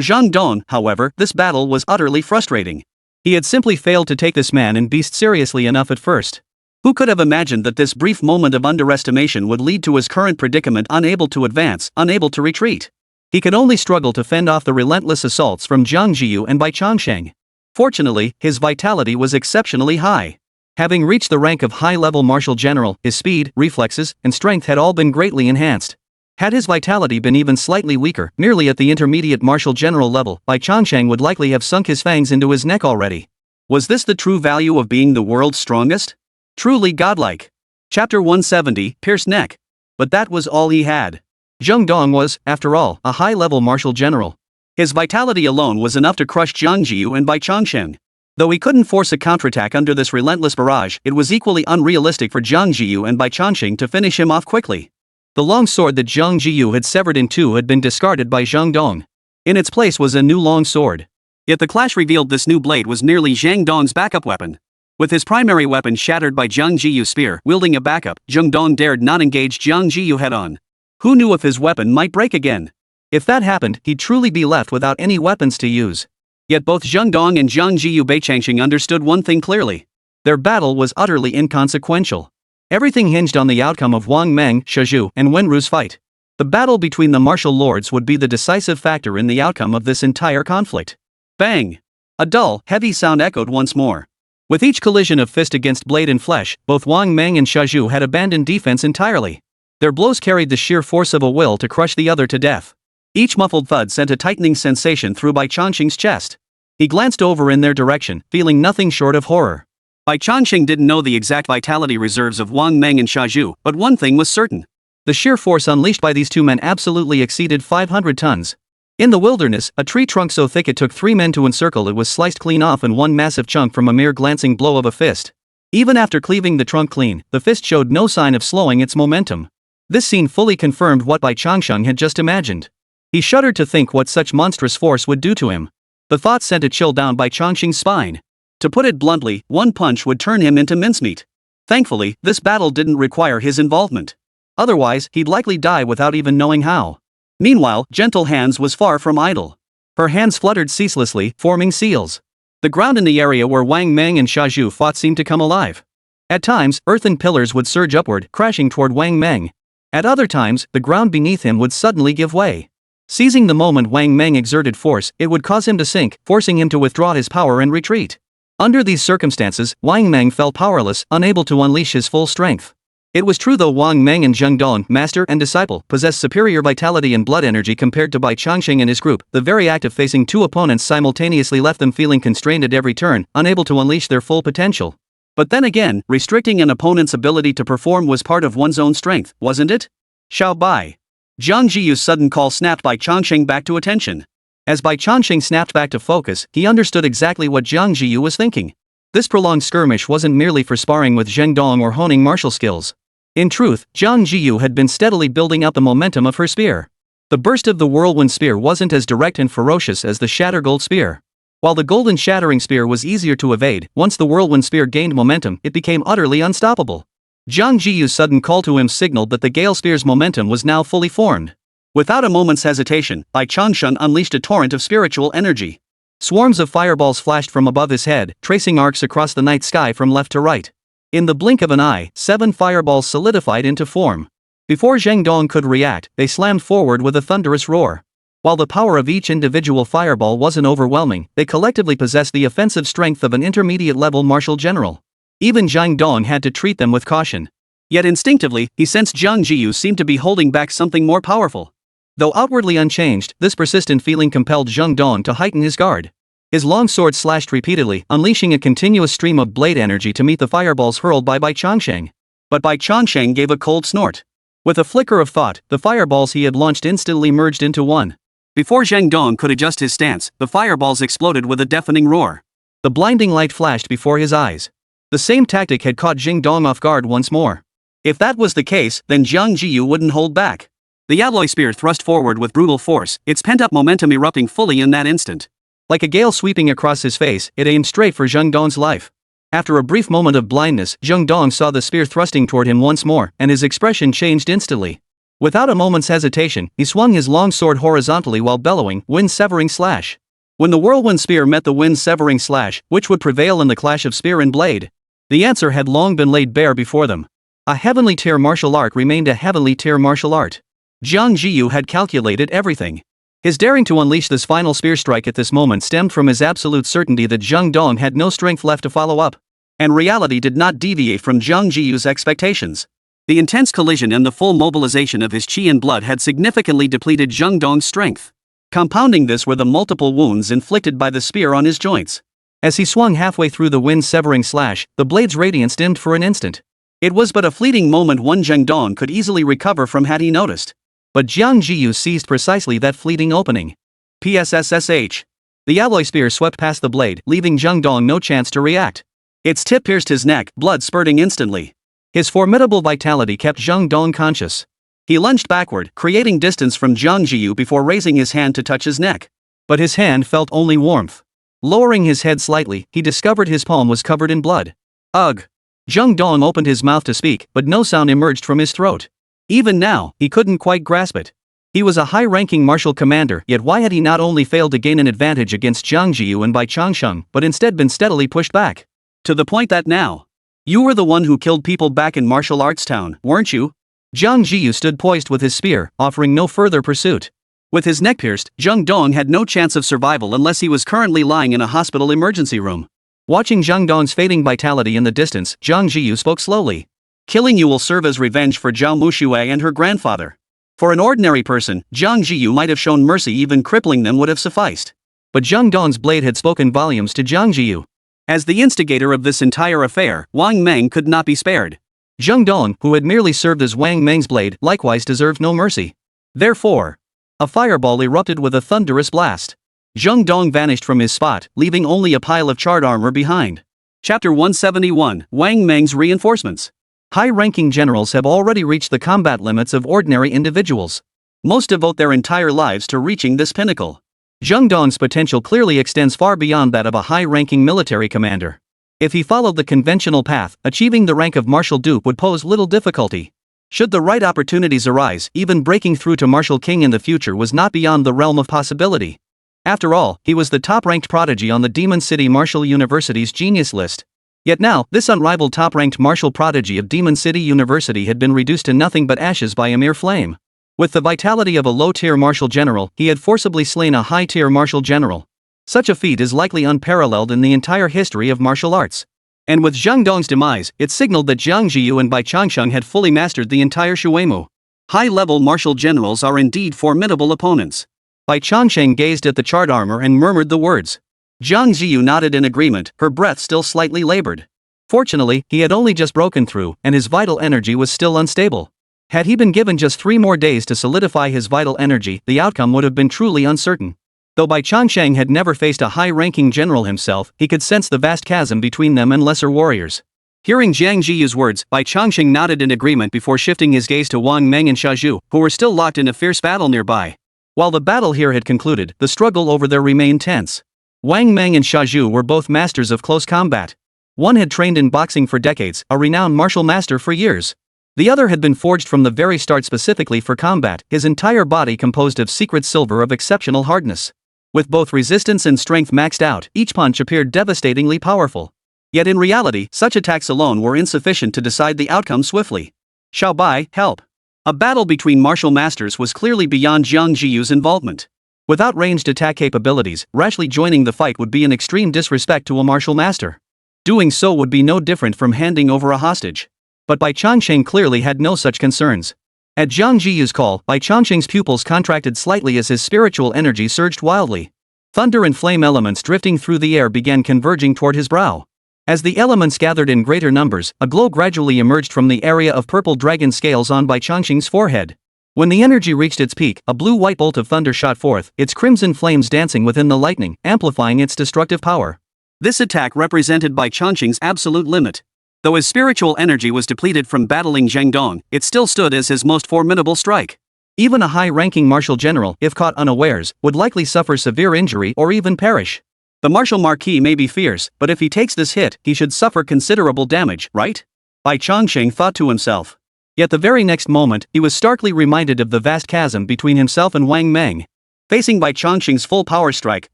Zheng Dong, however, this battle was utterly frustrating. He had simply failed to take this man and beast seriously enough at first. Who could have imagined that this brief moment of underestimation would lead to his current predicament, unable to advance, unable to retreat? He could only struggle to fend off the relentless assaults from Jiang Zhiyu and Bai Changsheng. Fortunately, his vitality was exceptionally high. Having reached the rank of high-level martial general, his speed, reflexes, and strength had all been greatly enhanced. Had his vitality been even slightly weaker, merely at the intermediate martial general level, Bai Changsheng would likely have sunk his fangs into his neck already. Was this the true value of being the world's strongest? Truly godlike. Chapter 170, Pierced Neck. But that was all he had. Zheng Dong was, after all, a high-level martial general. His vitality alone was enough to crush Jiang Zhiyu and Bai Changsheng. Though he couldn't force a counterattack under this relentless barrage, it was equally unrealistic for Jiang Zhiyu and Bai Changsheng to finish him off quickly. The long sword that Jiang Zhiyu had severed in two had been discarded by Zheng Dong. In its place was a new long sword. Yet the clash revealed this new blade was merely Zheng Dong's backup weapon. With his primary weapon shattered by Jiang Zhiyu's spear, wielding a backup, Zheng Dong dared not engage Jiang Zhiyu head-on. Who knew if his weapon might break again? If that happened, he'd truly be left without any weapons to use. Yet both Zheng Dong and Jiang Zhiyu Bai Changsheng understood one thing clearly. Their battle was utterly inconsequential. Everything hinged on the outcome of Wang Meng, Shizhu, and Wenru's fight. The battle between the martial lords would be the decisive factor in the outcome of this entire conflict. Bang! A dull, heavy sound echoed once more. With each collision of fist against blade and flesh, both Wang Meng and Shizhu had abandoned defense entirely. Their blows carried the sheer force of a will to crush the other to death. Each muffled thud sent a tightening sensation through Bai Changsheng's chest. He glanced over in their direction, feeling nothing short of horror. Bai Changsheng didn't know the exact vitality reserves of Wang Meng and Shizhu, but one thing was certain. The sheer force unleashed by these two men absolutely exceeded 500 tons. In the wilderness, a tree trunk so thick it took 3 men to encircle it was sliced clean off in one massive chunk from a mere glancing blow of a fist. Even after cleaving the trunk clean, the fist showed no sign of slowing its momentum. This scene fully confirmed what Bai Changsheng had just imagined. He shuddered to think what such monstrous force would do to him. The thought sent a chill down Bai Changsheng's spine. To put it bluntly, one punch would turn him into mincemeat. Thankfully, this battle didn't require his involvement. Otherwise, he'd likely die without even knowing how. Meanwhile, Gentle Hands was far from idle. Her hands fluttered ceaselessly, forming seals. The ground in the area where Wang Meng and Shizhu fought seemed to come alive. At times, earthen pillars would surge upward, crashing toward Wang Meng. At other times, the ground beneath him would suddenly give way. Seizing the moment Wang Meng exerted force, it would cause him to sink, forcing him to withdraw his power and retreat. Under these circumstances, Wang Meng fell powerless, unable to unleash his full strength. It was true though Wang Meng and Zheng Dong, master and disciple, possessed superior vitality and blood energy compared to Bai Changsheng and his group, the very act of facing two opponents simultaneously left them feeling constrained at every turn, unable to unleash their full potential. But then again, restricting an opponent's ability to perform was part of one's own strength, wasn't it? Xiao Bai. Jiang Zhiyu's sudden call snapped Bai Changsheng back to attention. As Bai Changsheng snapped back to focus, he understood exactly what Jiang Zhiyu was thinking. This prolonged skirmish wasn't merely for sparring with Zheng Dong or honing martial skills. In truth, Jiang Zhiyu had been steadily building up the momentum of her spear. The burst of the whirlwind spear wasn't as direct and ferocious as the shattergold spear. While the golden shattering spear was easier to evade, once the whirlwind spear gained momentum, it became utterly unstoppable. Jiang Zhiyu's sudden call to him signaled that the gale spear's momentum was now fully formed. Without a moment's hesitation, Bai Changsheng unleashed a torrent of spiritual energy. Swarms of fireballs flashed from above his head, tracing arcs across the night sky from left to right. In the blink of an eye, 7 fireballs solidified into form. Before Zhang Dong could react, they slammed forward with a thunderous roar. While the power of each individual fireball wasn't overwhelming, they collectively possessed the offensive strength of an intermediate-level martial general. Even Zhang Dong had to treat them with caution. Yet instinctively, he sensed Jiang Zhiyu seemed to be holding back something more powerful. Though outwardly unchanged, this persistent feeling compelled Zhang Dong to heighten his guard. His long sword slashed repeatedly, unleashing a continuous stream of blade energy to meet the fireballs hurled by Bai Changsheng. But Bai Changsheng gave a cold snort. With a flicker of thought, the fireballs he had launched instantly merged into one. Before Zhang Dong could adjust his stance, the fireballs exploded with a deafening roar. The blinding light flashed before his eyes. The same tactic had caught Zhang Dong off guard once more. If that was the case, then Jiang Zhiyu wouldn't hold back. The alloy spear thrust forward with brutal force, its pent-up momentum erupting fully in that instant. Like a gale sweeping across his face, it aimed straight for Zhang Dong's life. After a brief moment of blindness, Zhang Dong saw the spear thrusting toward him once more, and his expression changed instantly. Without a moment's hesitation, he swung his long sword horizontally while bellowing, wind-severing slash. When the whirlwind spear met the wind-severing slash, which would prevail in the clash of spear and blade? The answer had long been laid bare before them. A heavenly tier martial art remained a heavenly tier martial art. Jiang Zhiyu had calculated everything. His daring to unleash this final spear strike at this moment stemmed from his absolute certainty that Zhang Dong had no strength left to follow up. And reality did not deviate from Jiang Zhiyu's expectations. The intense collision and the full mobilization of his qi and blood had significantly depleted Zhang Dong's strength. Compounding this were the multiple wounds inflicted by the spear on his joints. As he swung halfway through the wind-severing slash, the blade's radiance dimmed for an instant. It was but a fleeting moment one Zhang Dong could easily recover from had he noticed. But Jiang Zhiyu seized precisely that fleeting opening. PSSSH. The alloy spear swept past the blade, leaving Zhang Dong no chance to react. Its tip pierced his neck, blood spurting instantly. His formidable vitality kept Zhang Dong conscious. He lunged backward, creating distance from Jiang Zhiyu before raising his hand to touch his neck. But his hand felt only warmth. Lowering his head slightly, he discovered his palm was covered in blood. Ugh! Zhang Dong opened his mouth to speak, but no sound emerged from his throat. Even now, he couldn't quite grasp it. He was a high-ranking martial commander, yet why had he not only failed to gain an advantage against Jiang Zhiyu and Bai Changsheng, but instead been steadily pushed back? To the point that now. You were the one who killed people back in Martial Arts Town, weren't you? Jiang Zhiyu stood poised with his spear, offering no further pursuit. With his neck pierced, Zhang Dong had no chance of survival unless he was currently lying in a hospital emergency room. Watching Zhang Dong's fading vitality in the distance, Jiang Zhiyu spoke slowly. Killing you will serve as revenge for Zhao Mushuai and her grandfather. For an ordinary person, Jiang Zhiyu might have shown mercy, even crippling them would have sufficed. But Zhang Dong's blade had spoken volumes to Jiang Zhiyu. As the instigator of this entire affair, Wang Meng could not be spared. Zhang Dong, who had merely served as Wang Meng's blade, likewise deserved no mercy. Therefore, a fireball erupted with a thunderous blast. Zhang Dong vanished from his spot, leaving only a pile of charred armor behind. Chapter 171, Wang Meng's Reinforcements. High-ranking generals have already reached the combat limits of ordinary individuals. Most devote their entire lives to reaching this pinnacle. Zhang Dong's potential clearly extends far beyond that of a high-ranking military commander. If he followed the conventional path, achieving the rank of martial duke would pose little difficulty. Should the right opportunities arise, even breaking through to martial king in the future was not beyond the realm of possibility. After all, he was the top-ranked prodigy on the Demon City Martial University's genius list. Yet now, this unrivaled top-ranked martial prodigy of Demon City University had been reduced to nothing but ashes by a mere flame. With the vitality of a low-tier martial general, he had forcibly slain a high-tier martial general. Such a feat is likely unparalleled in the entire history of martial arts. And with Zhang Dong's demise, it signaled that Jiang Zhiyu and Bai Changsheng had fully mastered the entire Shuemu. High-level martial generals are indeed formidable opponents. Bai Changsheng gazed at the charred armor and murmured the words. Jiang Zhiyu nodded in agreement, her breath still slightly labored. Fortunately, he had only just broken through, and his vital energy was still unstable. Had he been given just 3 more days to solidify his vital energy, the outcome would have been truly uncertain. Though Bai Changsheng had never faced a high-ranking general himself, he could sense the vast chasm between them and lesser warriors. Hearing Jiang Zhiyu's words, Bai Changsheng nodded in agreement before shifting his gaze to Wang Meng and Xiazhu, who were still locked in a fierce battle nearby. While the battle here had concluded, the struggle over there remained tense. Wang Meng and Xia Zhu were both masters of close combat. One had trained in boxing for decades, a renowned martial master for years. The other had been forged from the very start specifically for combat, his entire body composed of secret silver of exceptional hardness. With both resistance and strength maxed out, each punch appeared devastatingly powerful. Yet in reality, such attacks alone were insufficient to decide the outcome swiftly. Xiao Bai, help! A battle between martial masters was clearly beyond Jiang Zhiyu's involvement. Without ranged attack capabilities, rashly joining the fight would be an extreme disrespect to a martial master. Doing so would be no different from handing over a hostage. But Bai Changsheng clearly had no such concerns. At Jiang Zhiyu's call, Bai Changsheng's pupils contracted slightly as his spiritual energy surged wildly. Thunder and flame elements drifting through the air began converging toward his brow. As the elements gathered in greater numbers, a glow gradually emerged from the area of purple dragon scales on Bai Changsheng's forehead. When the energy reached its peak, a blue-white bolt of thunder shot forth, its crimson flames dancing within the lightning, amplifying its destructive power. This attack represented Bai Changsheng's absolute limit. Though his spiritual energy was depleted from battling Zhang Dong, it still stood as his most formidable strike. Even a high-ranking martial general, if caught unawares, would likely suffer severe injury or even perish. The martial marquis may be fierce, but if he takes this hit, he should suffer considerable damage, right? Bai Changsheng thought to himself. Yet the very next moment, he was starkly reminded of the vast chasm between himself and Wang Meng. Facing Bai Changsheng's full power strike,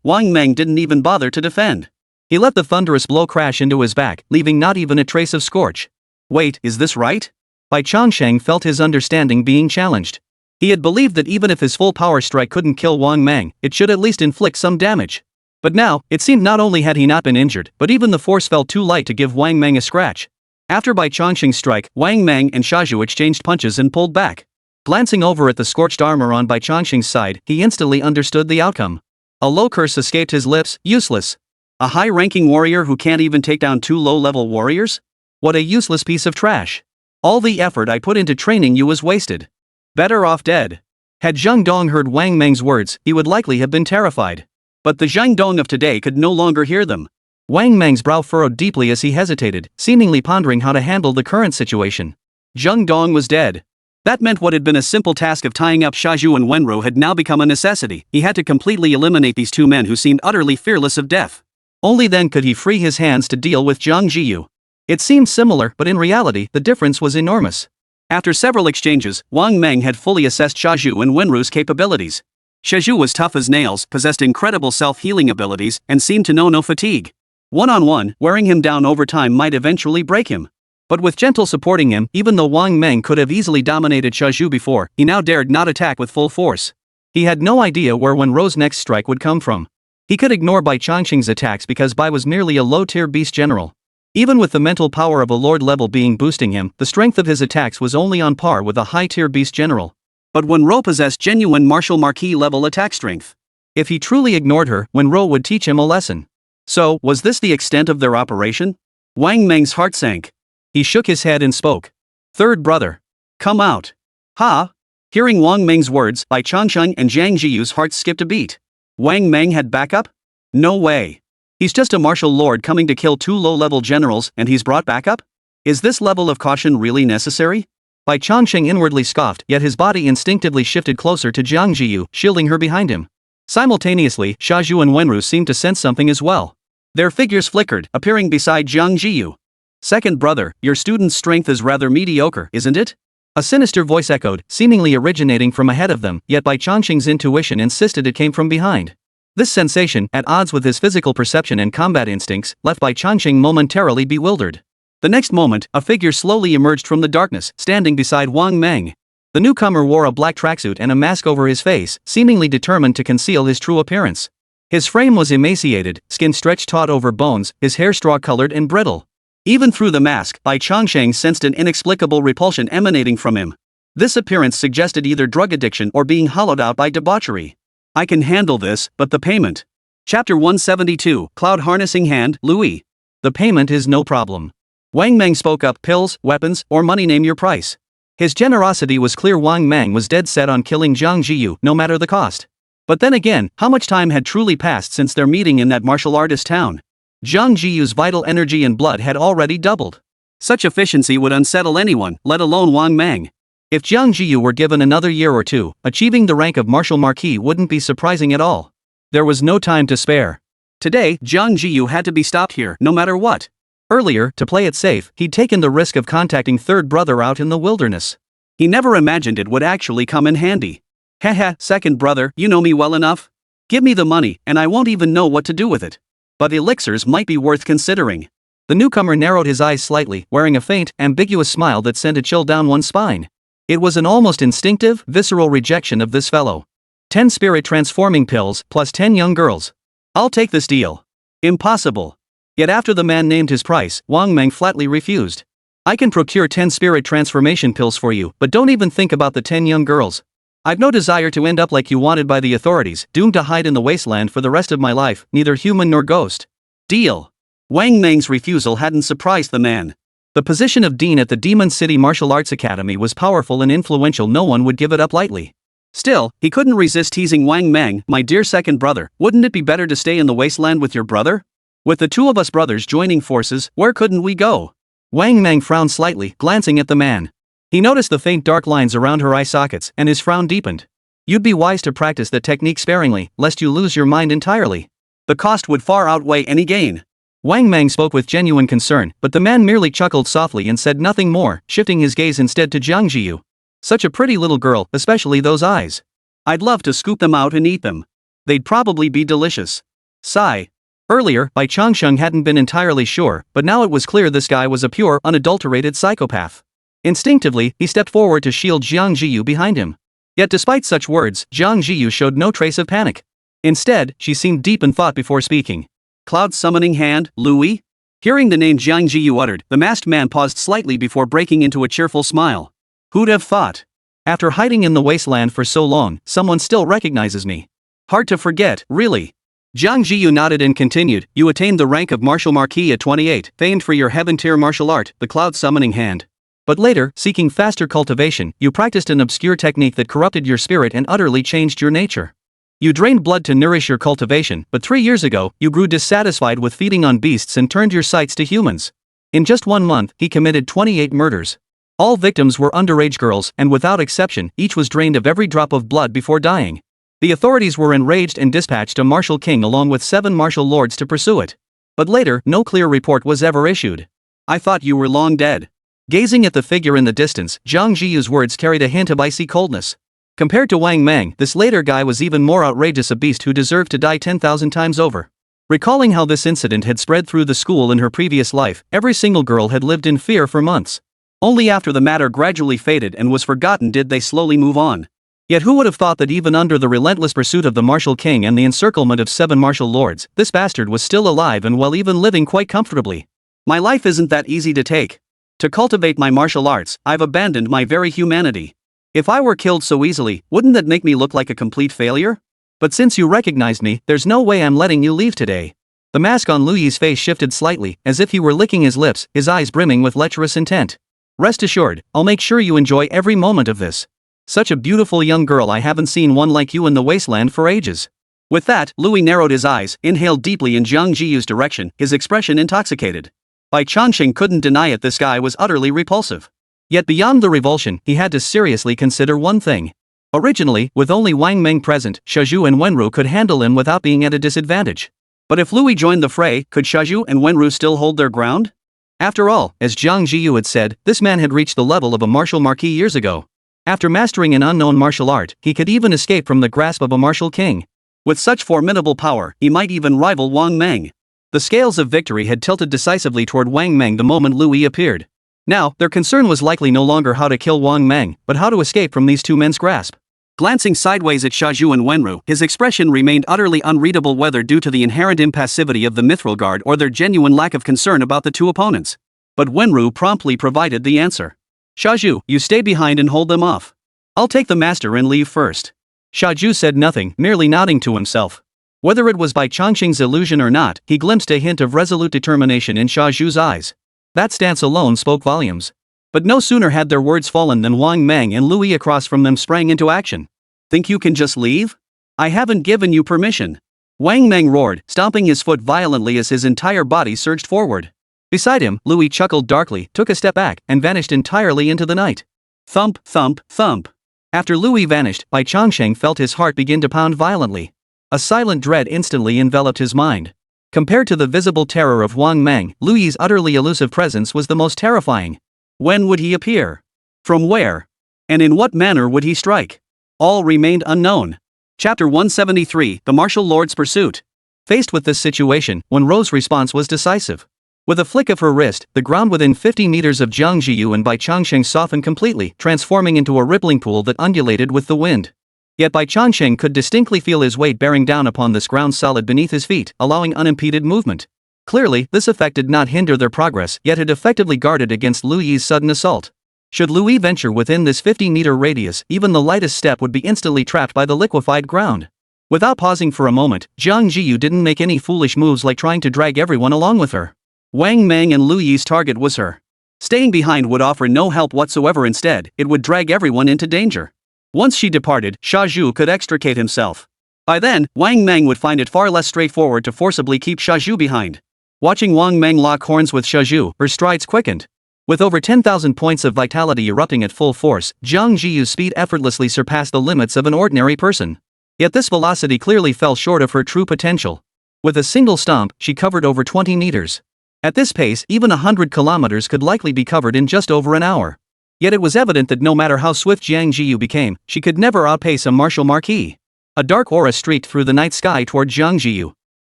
Wang Meng didn't even bother to defend. He let the thunderous blow crash into his back, leaving not even a trace of scorch. Wait, is this right? Bai Changsheng felt his understanding being challenged. He had believed that even if his full power strike couldn't kill Wang Meng, it should at least inflict some damage. But now, it seemed not only had he not been injured, but even the force felt too light to give Wang Meng a scratch. After Bai Changsheng's strike, Wang Meng and Xia Zhu exchanged punches and pulled back. Glancing over at the scorched armor on Bai Changsheng's side, he instantly understood the outcome. A low curse escaped his lips, useless. A high-ranking warrior who can't even take down two low-level warriors? What a useless piece of trash. All the effort I put into training you was wasted. Better off dead. Had Zhang Dong heard Wang Meng's words, he would likely have been terrified. But the Zhang Dong of today could no longer hear them. Wang Meng's brow furrowed deeply as he hesitated, seemingly pondering how to handle the current situation. Zhang Dong was dead. That meant what had been a simple task of tying up Xia Zhu and Wenro had now become a necessity. He had to completely eliminate these two men who seemed utterly fearless of death. Only then could he free his hands to deal with Jiang Zhiyu. It seemed similar, but in reality, the difference was enormous. After several exchanges, Wang Meng had fully assessed Xia Zhu and Wenru's capabilities. Xia Zhu was tough as nails, possessed incredible self-healing abilities, and seemed to know no fatigue. One-on-one, wearing him down over time might eventually break him. But with Gentle supporting him, even though Wang Meng could have easily dominated Xia Zhu before, he now dared not attack with full force. He had no idea where Wenro's next strike would come from. He could ignore Bai Changsheng's attacks because Bai was merely a low-tier beast general. Even with the mental power of a lord-level being boosting him, the strength of his attacks was only on par with a high-tier beast general. But Wenro possessed genuine martial marquis-level attack strength. If he truly ignored her, Wenro would teach him a lesson. So, was this the extent of their operation? Wang Meng's heart sank. He shook his head and spoke. Third brother. Come out. Ha! Hearing Wang Meng's words, Bai Changsheng and Jiang Zhiyu's hearts skipped a beat. Wang Meng had backup? No way. He's just a martial lord coming to kill two low-level generals and he's brought backup? Is this level of caution really necessary? Bai Changsheng inwardly scoffed, yet his body instinctively shifted closer to Jiang Zhiyu, shielding her behind him. Simultaneously, Xia Zhu and Wenru seemed to sense something as well. Their figures flickered, appearing beside Jiang Zhiyu. Second brother, your student's strength is rather mediocre, isn't it? A sinister voice echoed, seemingly originating from ahead of them, yet Bai Changsheng's intuition insisted it came from behind. This sensation, at odds with his physical perception and combat instincts, left Bai Changsheng momentarily bewildered. The next moment, a figure slowly emerged from the darkness, standing beside Wang Meng. The newcomer wore a black tracksuit and a mask over his face, seemingly determined to conceal his true appearance. His frame was emaciated, skin stretched taut over bones, his hair straw-colored and brittle. Even through the mask, Bai Changsheng sensed an inexplicable repulsion emanating from him. This appearance suggested either drug addiction or being hollowed out by debauchery. I can handle this, but the payment. Chapter 172, Cloud Harnessing Hand, Louis. The payment is no problem. Wang Meng spoke up, pills, weapons, or money, name your price. His generosity was clear. Wang Meng was dead set on killing Jiang Zhiyu, no matter the cost. But then again, how much time had truly passed since their meeting in that martial artist town? Jiang Zhiyu's vital energy and blood had already doubled. Such efficiency would unsettle anyone, let alone Wang Meng. If Jiang Zhiyu were given another year or two, achieving the rank of martial marquis wouldn't be surprising at all. There was no time to spare. Today, Jiang Zhiyu had to be stopped here, no matter what. Earlier, to play it safe, he'd taken the risk of contacting third brother out in the wilderness. He never imagined it would actually come in handy. Haha, second brother, you know me well enough. Give me the money, and I won't even know what to do with it. But elixirs might be worth considering. The newcomer narrowed his eyes slightly, wearing a faint, ambiguous smile that sent a chill down one's spine. It was an almost instinctive, visceral rejection of this fellow. 10 spirit transforming pills, plus 10 young girls. I'll take this deal. Impossible. Yet after the man named his price, Wang Meng flatly refused. I can procure 10 spirit transformation pills for you, but don't even think about the 10 young girls. I've no desire to end up like you wanted by the authorities, doomed to hide in the wasteland for the rest of my life, neither human nor ghost. Deal. Wang Meng's refusal hadn't surprised the man. The position of dean at the Demon City Martial Arts Academy was powerful and influential. No one would give it up lightly. Still, he couldn't resist teasing Wang Meng. My dear second brother, wouldn't it be better to stay in the wasteland with your brother? With the two of us brothers joining forces, where couldn't we go? Wang Meng frowned slightly, glancing at the man. He noticed the faint dark lines around her eye sockets, and his frown deepened. You'd be wise to practice that technique sparingly, lest you lose your mind entirely. The cost would far outweigh any gain. Wang Meng spoke with genuine concern, but the man merely chuckled softly and said nothing more, shifting his gaze instead to Jiang Zhiyu. Such a pretty little girl, especially those eyes. I'd love to scoop them out and eat them. They'd probably be delicious. Sigh. Earlier, Bai Changsheng hadn't been entirely sure, but now it was clear this guy was a pure, unadulterated psychopath. Instinctively, he stepped forward to shield Jiang Zhiyu behind him. Yet despite such words, Jiang Zhiyu showed no trace of panic. Instead, she seemed deep in thought before speaking. Cloud summoning hand, Louis? Hearing the name Jiang Zhiyu uttered, the masked man paused slightly before breaking into a cheerful smile. Who'd have thought? After hiding in the wasteland for so long, someone still recognizes me. Hard to forget, really. Jiang Zhiyu nodded and continued, you attained the rank of Martial Marquis at 28, famed for your heaven-tier martial art, the Cloud Summoning Hand. But later, seeking faster cultivation, you practiced an obscure technique that corrupted your spirit and utterly changed your nature. You drained blood to nourish your cultivation, but 3 years ago, you grew dissatisfied with feeding on beasts and turned your sights to humans. In just 1 month, he committed 28 murders. All victims were underage girls, and without exception, each was drained of every drop of blood before dying. The authorities were enraged and dispatched a martial king along with 7 martial lords to pursue it. But later, no clear report was ever issued. I thought you were long dead. Gazing at the figure in the distance, Jiang Zhiyu's words carried a hint of icy coldness. Compared to Wang Meng, this later guy was even more outrageous, a beast who deserved to die 10,000 times over. Recalling how this incident had spread through the school in her previous life, every single girl had lived in fear for months. Only after the matter gradually faded and was forgotten did they slowly move on. Yet who would have thought that even under the relentless pursuit of the martial king and the encirclement of 7 martial lords, this bastard was still alive and well, even living quite comfortably. My life isn't that easy to take. To cultivate my martial arts, I've abandoned my very humanity. If I were killed so easily, wouldn't that make me look like a complete failure? But since you recognized me, there's no way I'm letting you leave today. The mask on Louis's face shifted slightly, as if he were licking his lips, his eyes brimming with lecherous intent. Rest assured, I'll make sure you enjoy every moment of this. Such a beautiful young girl, I haven't seen one like you in the wasteland for ages. With that, Louis narrowed his eyes, inhaled deeply in Jiang Zhiyu's direction, his expression intoxicated. Bai Changsheng couldn't deny it, this guy was utterly repulsive. Yet beyond the revulsion, he had to seriously consider one thing. Originally, with only Wang Meng present, Shazhu and Wenru could handle him without being at a disadvantage. But if Louis joined the fray, could Shazhu and Wenru still hold their ground? After all, as Jiang Zhiyu had said, this man had reached the level of a martial marquis years ago. After mastering an unknown martial art, he could even escape from the grasp of a martial king. With such formidable power, he might even rival Wang Meng. The scales of victory had tilted decisively toward Wang Meng the moment Louis appeared. Now, their concern was likely no longer how to kill Wang Meng, but how to escape from these two men's grasp. Glancing sideways at Shazhu and Wenru, his expression remained utterly unreadable, whether due to the inherent impassivity of the Mithril Guard or their genuine lack of concern about the two opponents. But Wenru promptly provided the answer. Shazhu, you stay behind and hold them off. I'll take the master and leave first. Shazhu said nothing, merely nodding to himself. Whether it was Bai Changsheng's illusion or not, he glimpsed a hint of resolute determination in Shazhu's eyes. That stance alone spoke volumes. But no sooner had their words fallen than Wang Meng and Louis across from them sprang into action. Think you can just leave? I haven't given you permission. Wang Meng roared, stomping his foot violently as his entire body surged forward. Beside him, Louis chuckled darkly, took a step back, and vanished entirely into the night. Thump, thump, thump. After Louis vanished, Bai Changsheng felt his heart begin to pound violently. A silent dread instantly enveloped his mind. Compared to the visible terror of Wang Meng, Lu Yi's utterly elusive presence was the most terrifying. When would he appear? From where? And in what manner would he strike? All remained unknown. Chapter 173, The Martial Lord's Pursuit. Faced with this situation, Wen Ro's response was decisive. With a flick of her wrist, the ground within 50 meters of Jiang Zhiyu and Bai Changsheng softened completely, transforming into a rippling pool that undulated with the wind. Yet Bai Changsheng could distinctly feel his weight bearing down upon this ground solid beneath his feet, allowing unimpeded movement. Clearly, this effect did not hinder their progress, yet it effectively guarded against Lu Yi's sudden assault. Should Lu Yi venture within this 50-meter radius, even the lightest step would be instantly trapped by the liquefied ground. Without pausing for a moment, Jiang Zhiyu didn't make any foolish moves like trying to drag everyone along with her. Wang Meng and Lu Yi's target was her. Staying behind would offer no help whatsoever. Instead, it would drag everyone into danger. Once she departed, Sha Zhu could extricate himself. By then, Wang Meng would find it far less straightforward to forcibly keep Sha Zhu behind. Watching Wang Meng lock horns with Sha Zhu, her strides quickened. With over 10,000 points of vitality erupting at full force, Jiang Zhiyu's speed effortlessly surpassed the limits of an ordinary person. Yet this velocity clearly fell short of her true potential. With a single stomp, she covered over 20 meters. At this pace, even 100 kilometers could likely be covered in just over an hour. Yet it was evident that no matter how swift Jiang Zhiyu became, she could never outpace a martial marquis. A dark aura streaked through the night sky toward Jiang Zhiyu.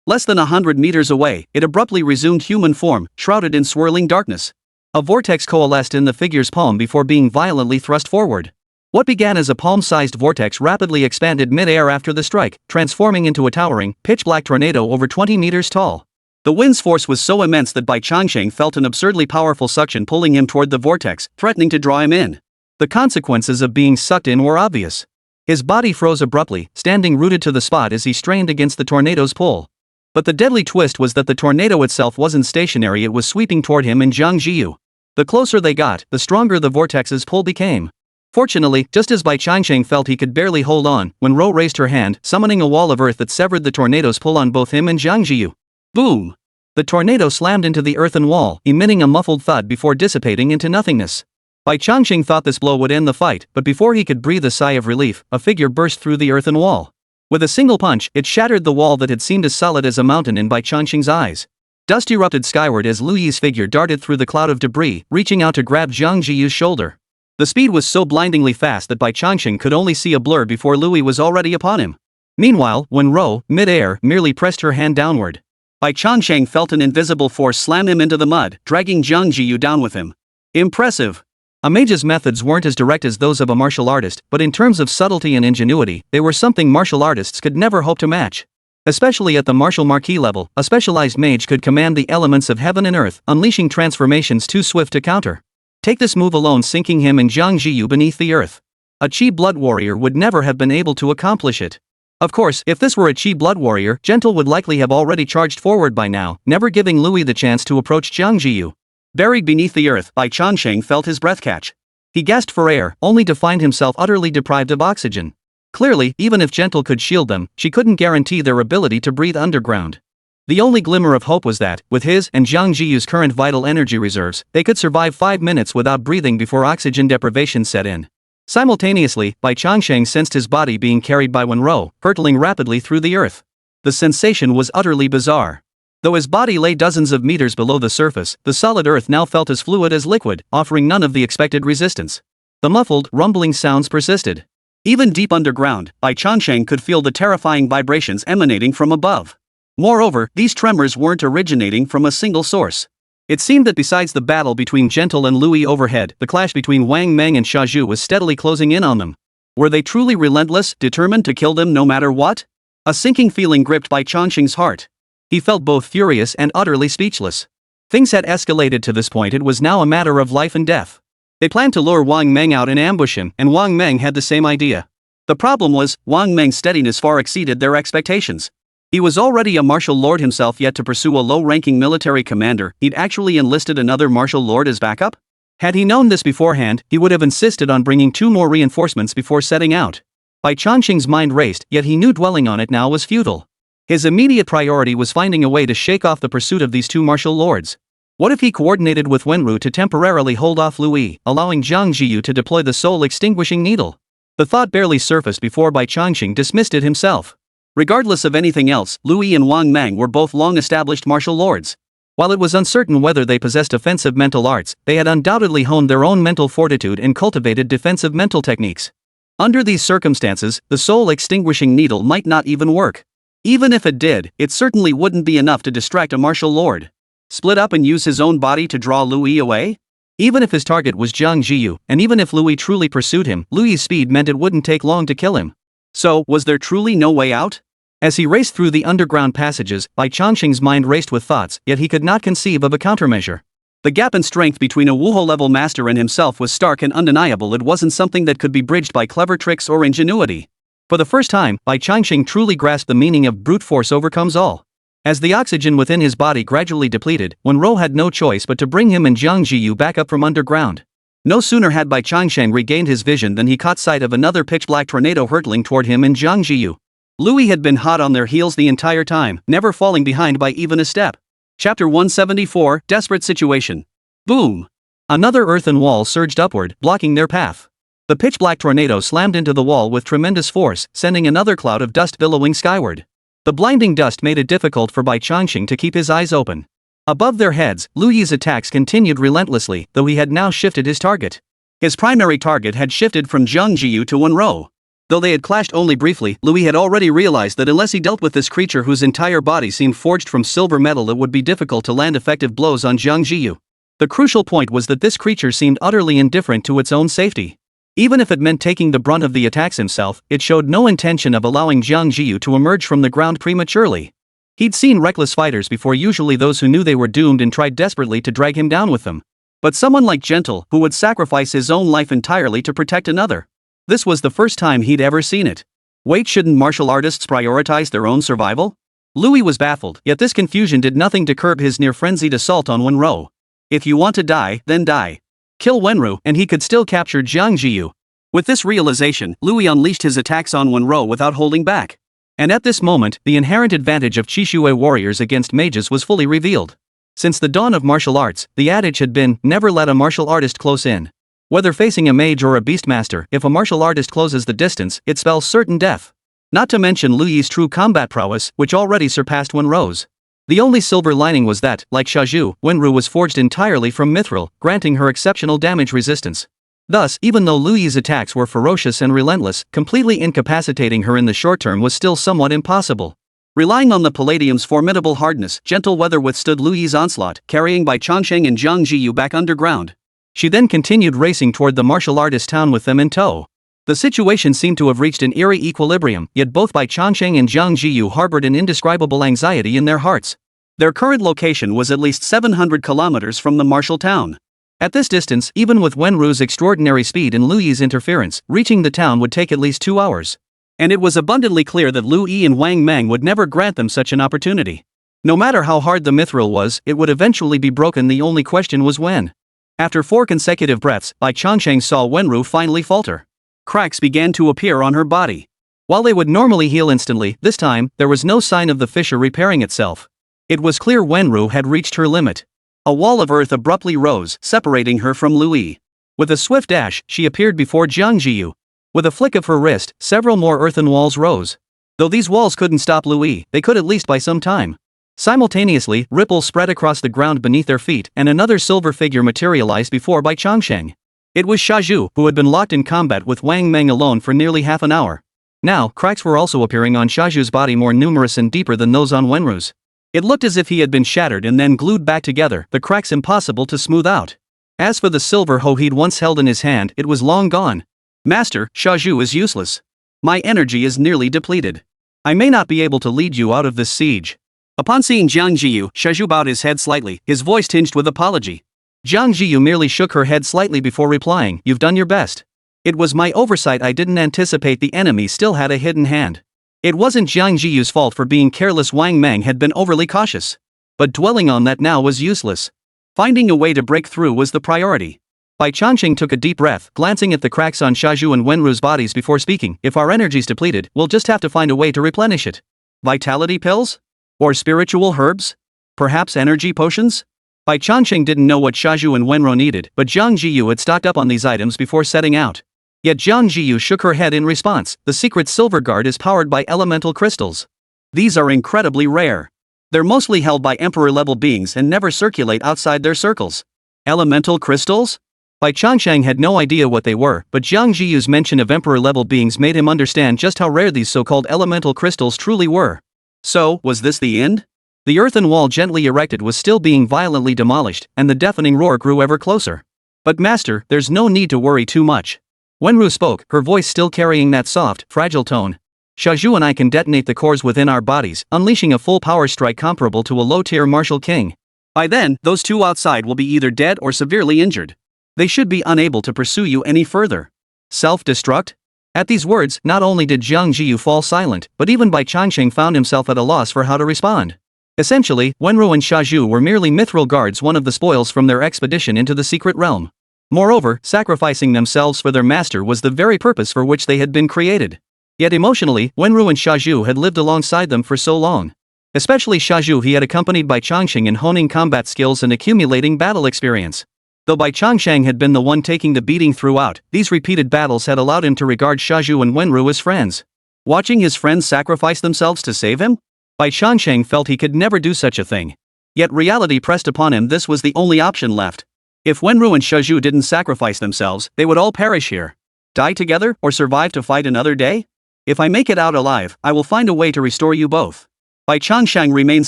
Less than 100 meters away, it abruptly resumed human form, shrouded in swirling darkness. A vortex coalesced in the figure's palm before being violently thrust forward. What began as a palm-sized vortex rapidly expanded mid-air after the strike, transforming into a towering, pitch-black tornado over 20 meters tall. The wind's force was so immense that Bai Changsheng felt an absurdly powerful suction pulling him toward the vortex, threatening to draw him in. The consequences of being sucked in were obvious. His body froze abruptly, standing rooted to the spot as he strained against the tornado's pull. But the deadly twist was that the tornado itself wasn't stationary, it was sweeping toward him and Jiang Zhiyu. The closer they got, the stronger the vortex's pull became. Fortunately, just as Bai Changsheng felt he could barely hold on, Wen Ro raised her hand, summoning a wall of earth that severed the tornado's pull on both him and Jiang Zhiyu. Boom! The tornado slammed into the earthen wall, emitting a muffled thud before dissipating into nothingness. Bai Changsheng thought this blow would end the fight, but before he could breathe a sigh of relief, a figure burst through the earthen wall. With a single punch, it shattered the wall that had seemed as solid as a mountain in Bai Changsheng's eyes. Dust erupted skyward as Lu Yi's figure darted through the cloud of debris, reaching out to grab Jiang Zhiyu's shoulder. The speed was so blindingly fast that Bai Changsheng could only see a blur before Lu Yi was already upon him. Meanwhile, Wen Ro, mid-air, merely pressed her hand downward. Bai Changsheng felt an invisible force slam him into the mud, dragging Jiang Zhiyu down with him. Impressive. A mage's methods weren't as direct as those of a martial artist, but in terms of subtlety and ingenuity, they were something martial artists could never hope to match. Especially at the martial marquis level, a specialized mage could command the elements of heaven and earth, unleashing transformations too swift to counter. Take this move alone sinking him and Jiang Zhiyu beneath the earth. A Qi blood warrior would never have been able to accomplish it. Of course, if this were a Qi blood warrior, Gentle would likely have already charged forward by now, never giving Lu Yi the chance to approach Jiang Zhiyu. Buried beneath the earth, Bai Changsheng felt his breath catch. He gasped for air, only to find himself utterly deprived of oxygen. Clearly, even if Gentle could shield them, she couldn't guarantee their ability to breathe underground. The only glimmer of hope was that, with his and Jiang Zhiyu's current vital energy reserves, they could survive 5 minutes without breathing before oxygen deprivation set in. Simultaneously, Bai Changsheng sensed his body being carried by Wen Ro, hurtling rapidly through the earth. The sensation was utterly bizarre. Though his body lay dozens of meters below the surface, the solid earth now felt as fluid as liquid, offering none of the expected resistance. The muffled, rumbling sounds persisted. Even deep underground, Bai Changsheng could feel the terrifying vibrations emanating from above. Moreover, these tremors weren't originating from a single source. It seemed that besides the battle between Gentle and Lu Yi overhead, the clash between Wang Meng and Sha Zhu was steadily closing in on them. Were they truly relentless, determined to kill them no matter what? A sinking feeling gripped Bai Changsheng's heart. He felt both furious and utterly speechless. Things had escalated to this point, it was now a matter of life and death. They planned to lure Wang Meng out and ambush him, and Wang Meng had the same idea. The problem was, Wang Meng's steadiness far exceeded their expectations. He was already a martial lord himself, yet to pursue a low-ranking military commander, he'd actually enlisted another martial lord as backup? Had he known this beforehand, he would have insisted on bringing 2 more reinforcements before setting out. Bai Changsheng's mind raced, yet he knew dwelling on it now was futile. His immediate priority was finding a way to shake off the pursuit of these 2 martial lords. What if he coordinated with Wen Ru to temporarily hold off Lu Yi, allowing Jiang Zhiyu to deploy the soul-extinguishing needle? The thought barely surfaced before Bai Changsheng dismissed it himself. Regardless of anything else, Lui and Wang Mang were both long-established martial lords. While it was uncertain whether they possessed offensive mental arts, they had undoubtedly honed their own mental fortitude and cultivated defensive mental techniques. Under these circumstances, the soul-extinguishing needle might not even work. Even if it did, it certainly wouldn't be enough to distract a martial lord. Split up and use his own body to draw Lui away? Even if his target was Jiang Zhiyu, and even if Lui truly pursued him, Lui's speed meant it wouldn't take long to kill him. So, was there truly no way out? As he raced through the underground passages, Bai Changsheng's mind raced with thoughts, yet he could not conceive of a countermeasure. The gap in strength between a Wuho-level master and himself was stark and undeniable. It wasn't something that could be bridged by clever tricks or ingenuity. For the first time, Bai Changsheng truly grasped the meaning of brute force overcomes all. As the oxygen within his body gradually depleted, Wenro had no choice but to bring him and Jiang Zhiyu back up from underground. No sooner had Bai Changsheng regained his vision than he caught sight of another pitch-black tornado hurtling toward him and Jiang Zhiyu. Lui had been hot on their heels the entire time, never falling behind by even a step. Chapter 174, Desperate Situation. Boom! Another earthen wall surged upward, blocking their path. The pitch-black tornado slammed into the wall with tremendous force, sending another cloud of dust billowing skyward. The blinding dust made it difficult for Bai Changsheng to keep his eyes open. Above their heads, Lui's attacks continued relentlessly, though he had now shifted his target. His primary target had shifted from Jiang Zhiyu to Wenro. Though they had clashed only briefly, Lui had already realized that unless he dealt with this creature whose entire body seemed forged from silver metal, it would be difficult to land effective blows on Jiang Zhiyu. The crucial point was that this creature seemed utterly indifferent to its own safety. Even if it meant taking the brunt of the attacks himself, it showed no intention of allowing Jiang Zhiyu to emerge from the ground prematurely. He'd seen reckless fighters before, usually those who knew they were doomed and tried desperately to drag him down with them. But someone like Gentle, who would sacrifice his own life entirely to protect another. This was the first time he'd ever seen it. Wait, shouldn't martial artists prioritize their own survival? Lui was baffled, yet this confusion did nothing to curb his near-frenzied assault on Wenro. If you want to die, then die. Kill Wenru, and he could still capture Jiang Zhiyu. With this realization, Lui unleashed his attacks on Wenro without holding back. And at this moment, the inherent advantage of Qishui warriors against mages was fully revealed. Since the dawn of martial arts, the adage had been, never let a martial artist close in. Whether facing a mage or a beastmaster, if a martial artist closes the distance, it spells certain death. Not to mention Lui's true combat prowess, which already surpassed Wenro's. The only silver lining was that, like Shaju, Wenru was forged entirely from mithril, granting her exceptional damage resistance. Thus, even though Lui's attacks were ferocious and relentless, completely incapacitating her in the short term was still somewhat impossible. Relying on the palladium's formidable hardness, Gentle Weather withstood Lui's onslaught, carrying Bai Changsheng and Jiang Zhiyu back underground. She then continued racing toward the martial artist town with them in tow. The situation seemed to have reached an eerie equilibrium, yet both Bai Changsheng and Jiang Zhiyu harbored an indescribable anxiety in their hearts. Their current location was at least 700 kilometers from the martial town. At this distance, even with Wenru's extraordinary speed and Lui's interference, reaching the town would take at least 2 hours. And it was abundantly clear that Lui and Wang Mang would never grant them such an opportunity. No matter how hard the mithril was, it would eventually be broken. The only question was when. After 4 consecutive breaths, Bai Changsheng saw Wenru finally falter. Cracks began to appear on her body. While they would normally heal instantly, this time, there was no sign of the fissure repairing itself. It was clear Wenru had reached her limit. A wall of earth abruptly rose, separating her from Lui. With a swift dash, she appeared before Jiang Zhiyu. With a flick of her wrist, several more earthen walls rose. Though these walls couldn't stop Lui, they could at least buy some time. Simultaneously, ripples spread across the ground beneath their feet, and another silver figure materialized before Bai Changsheng. It was Shaju, who had been locked in combat with Wang Mang alone for nearly half an hour. Now, cracks were also appearing on Shaju's body, more numerous and deeper than those on Wenru's. It looked as if he had been shattered and then glued back together, the cracks impossible to smooth out. As for the silver hoe he'd once held in his hand, it was long gone. Master, Shaju is useless. My energy is nearly depleted. I may not be able to lead you out of this siege. Upon seeing Jiang Zhiyu, Shaju bowed his head slightly, his voice tinged with apology. Jiang Zhiyu merely shook her head slightly before replying, "You've done your best. It was my oversight. I didn't anticipate the enemy still had a hidden hand. It wasn't Jiang Zhiyu's fault for being careless. Wang Mang had been overly cautious. But dwelling on that now was useless. Finding a way to break through was the priority." Bai Changsheng took a deep breath, glancing at the cracks on Shaju and Wenru's bodies before speaking. "If our energy's depleted, we'll just have to find a way to replenish it. Vitality pills? Or spiritual herbs? Perhaps energy potions?" Bai Changsheng didn't know what Shaju and Wenru needed, but Jiang Zhiyu had stocked up on these items before setting out. Yet Jiang Zhiyu shook her head in response. The secret silver guard is powered by elemental crystals. These are incredibly rare. They're mostly held by emperor-level beings and never circulate outside their circles. Elemental crystals? Bai Changsheng had no idea what they were, but Jiang Zhiyu's mention of emperor-level beings made him understand just how rare these so-called elemental crystals truly were. So, was this the end? The earthen wall gently erected was still being violently demolished, and the deafening roar grew ever closer. But master, there's no need to worry too much. Wenru spoke, her voice still carrying that soft, fragile tone. Xiaozhu and I can detonate the cores within our bodies, unleashing a full power strike comparable to a low-tier martial king. By then, those two outside will be either dead or severely injured. They should be unable to pursue you any further. Self-destruct? At these words, not only did Jiang Zhiyu fall silent, but even Bai Changsheng found himself at a loss for how to respond. Essentially, Wenru and Xiaozhu were merely mithril guards, one of the spoils from their expedition into the secret realm. Moreover, sacrificing themselves for their master was the very purpose for which they had been created. Yet emotionally, Wenru and Xiaozhu had lived alongside them for so long. Especially Xiaozhu, he had accompanied Bai Changsheng in honing combat skills and accumulating battle experience. Though Bai Changsheng had been the one taking the beating throughout, these repeated battles had allowed him to regard Xiaozhu and Wenru as friends. Watching his friends sacrifice themselves to save him? Bai Changsheng felt he could never do such a thing. Yet reality pressed upon him. This was the only option left. If Wenru and Xiaozhu didn't sacrifice themselves, they would all perish here. Die together, or survive to fight another day? If I make it out alive, I will find a way to restore you both. Bai Changsheng remained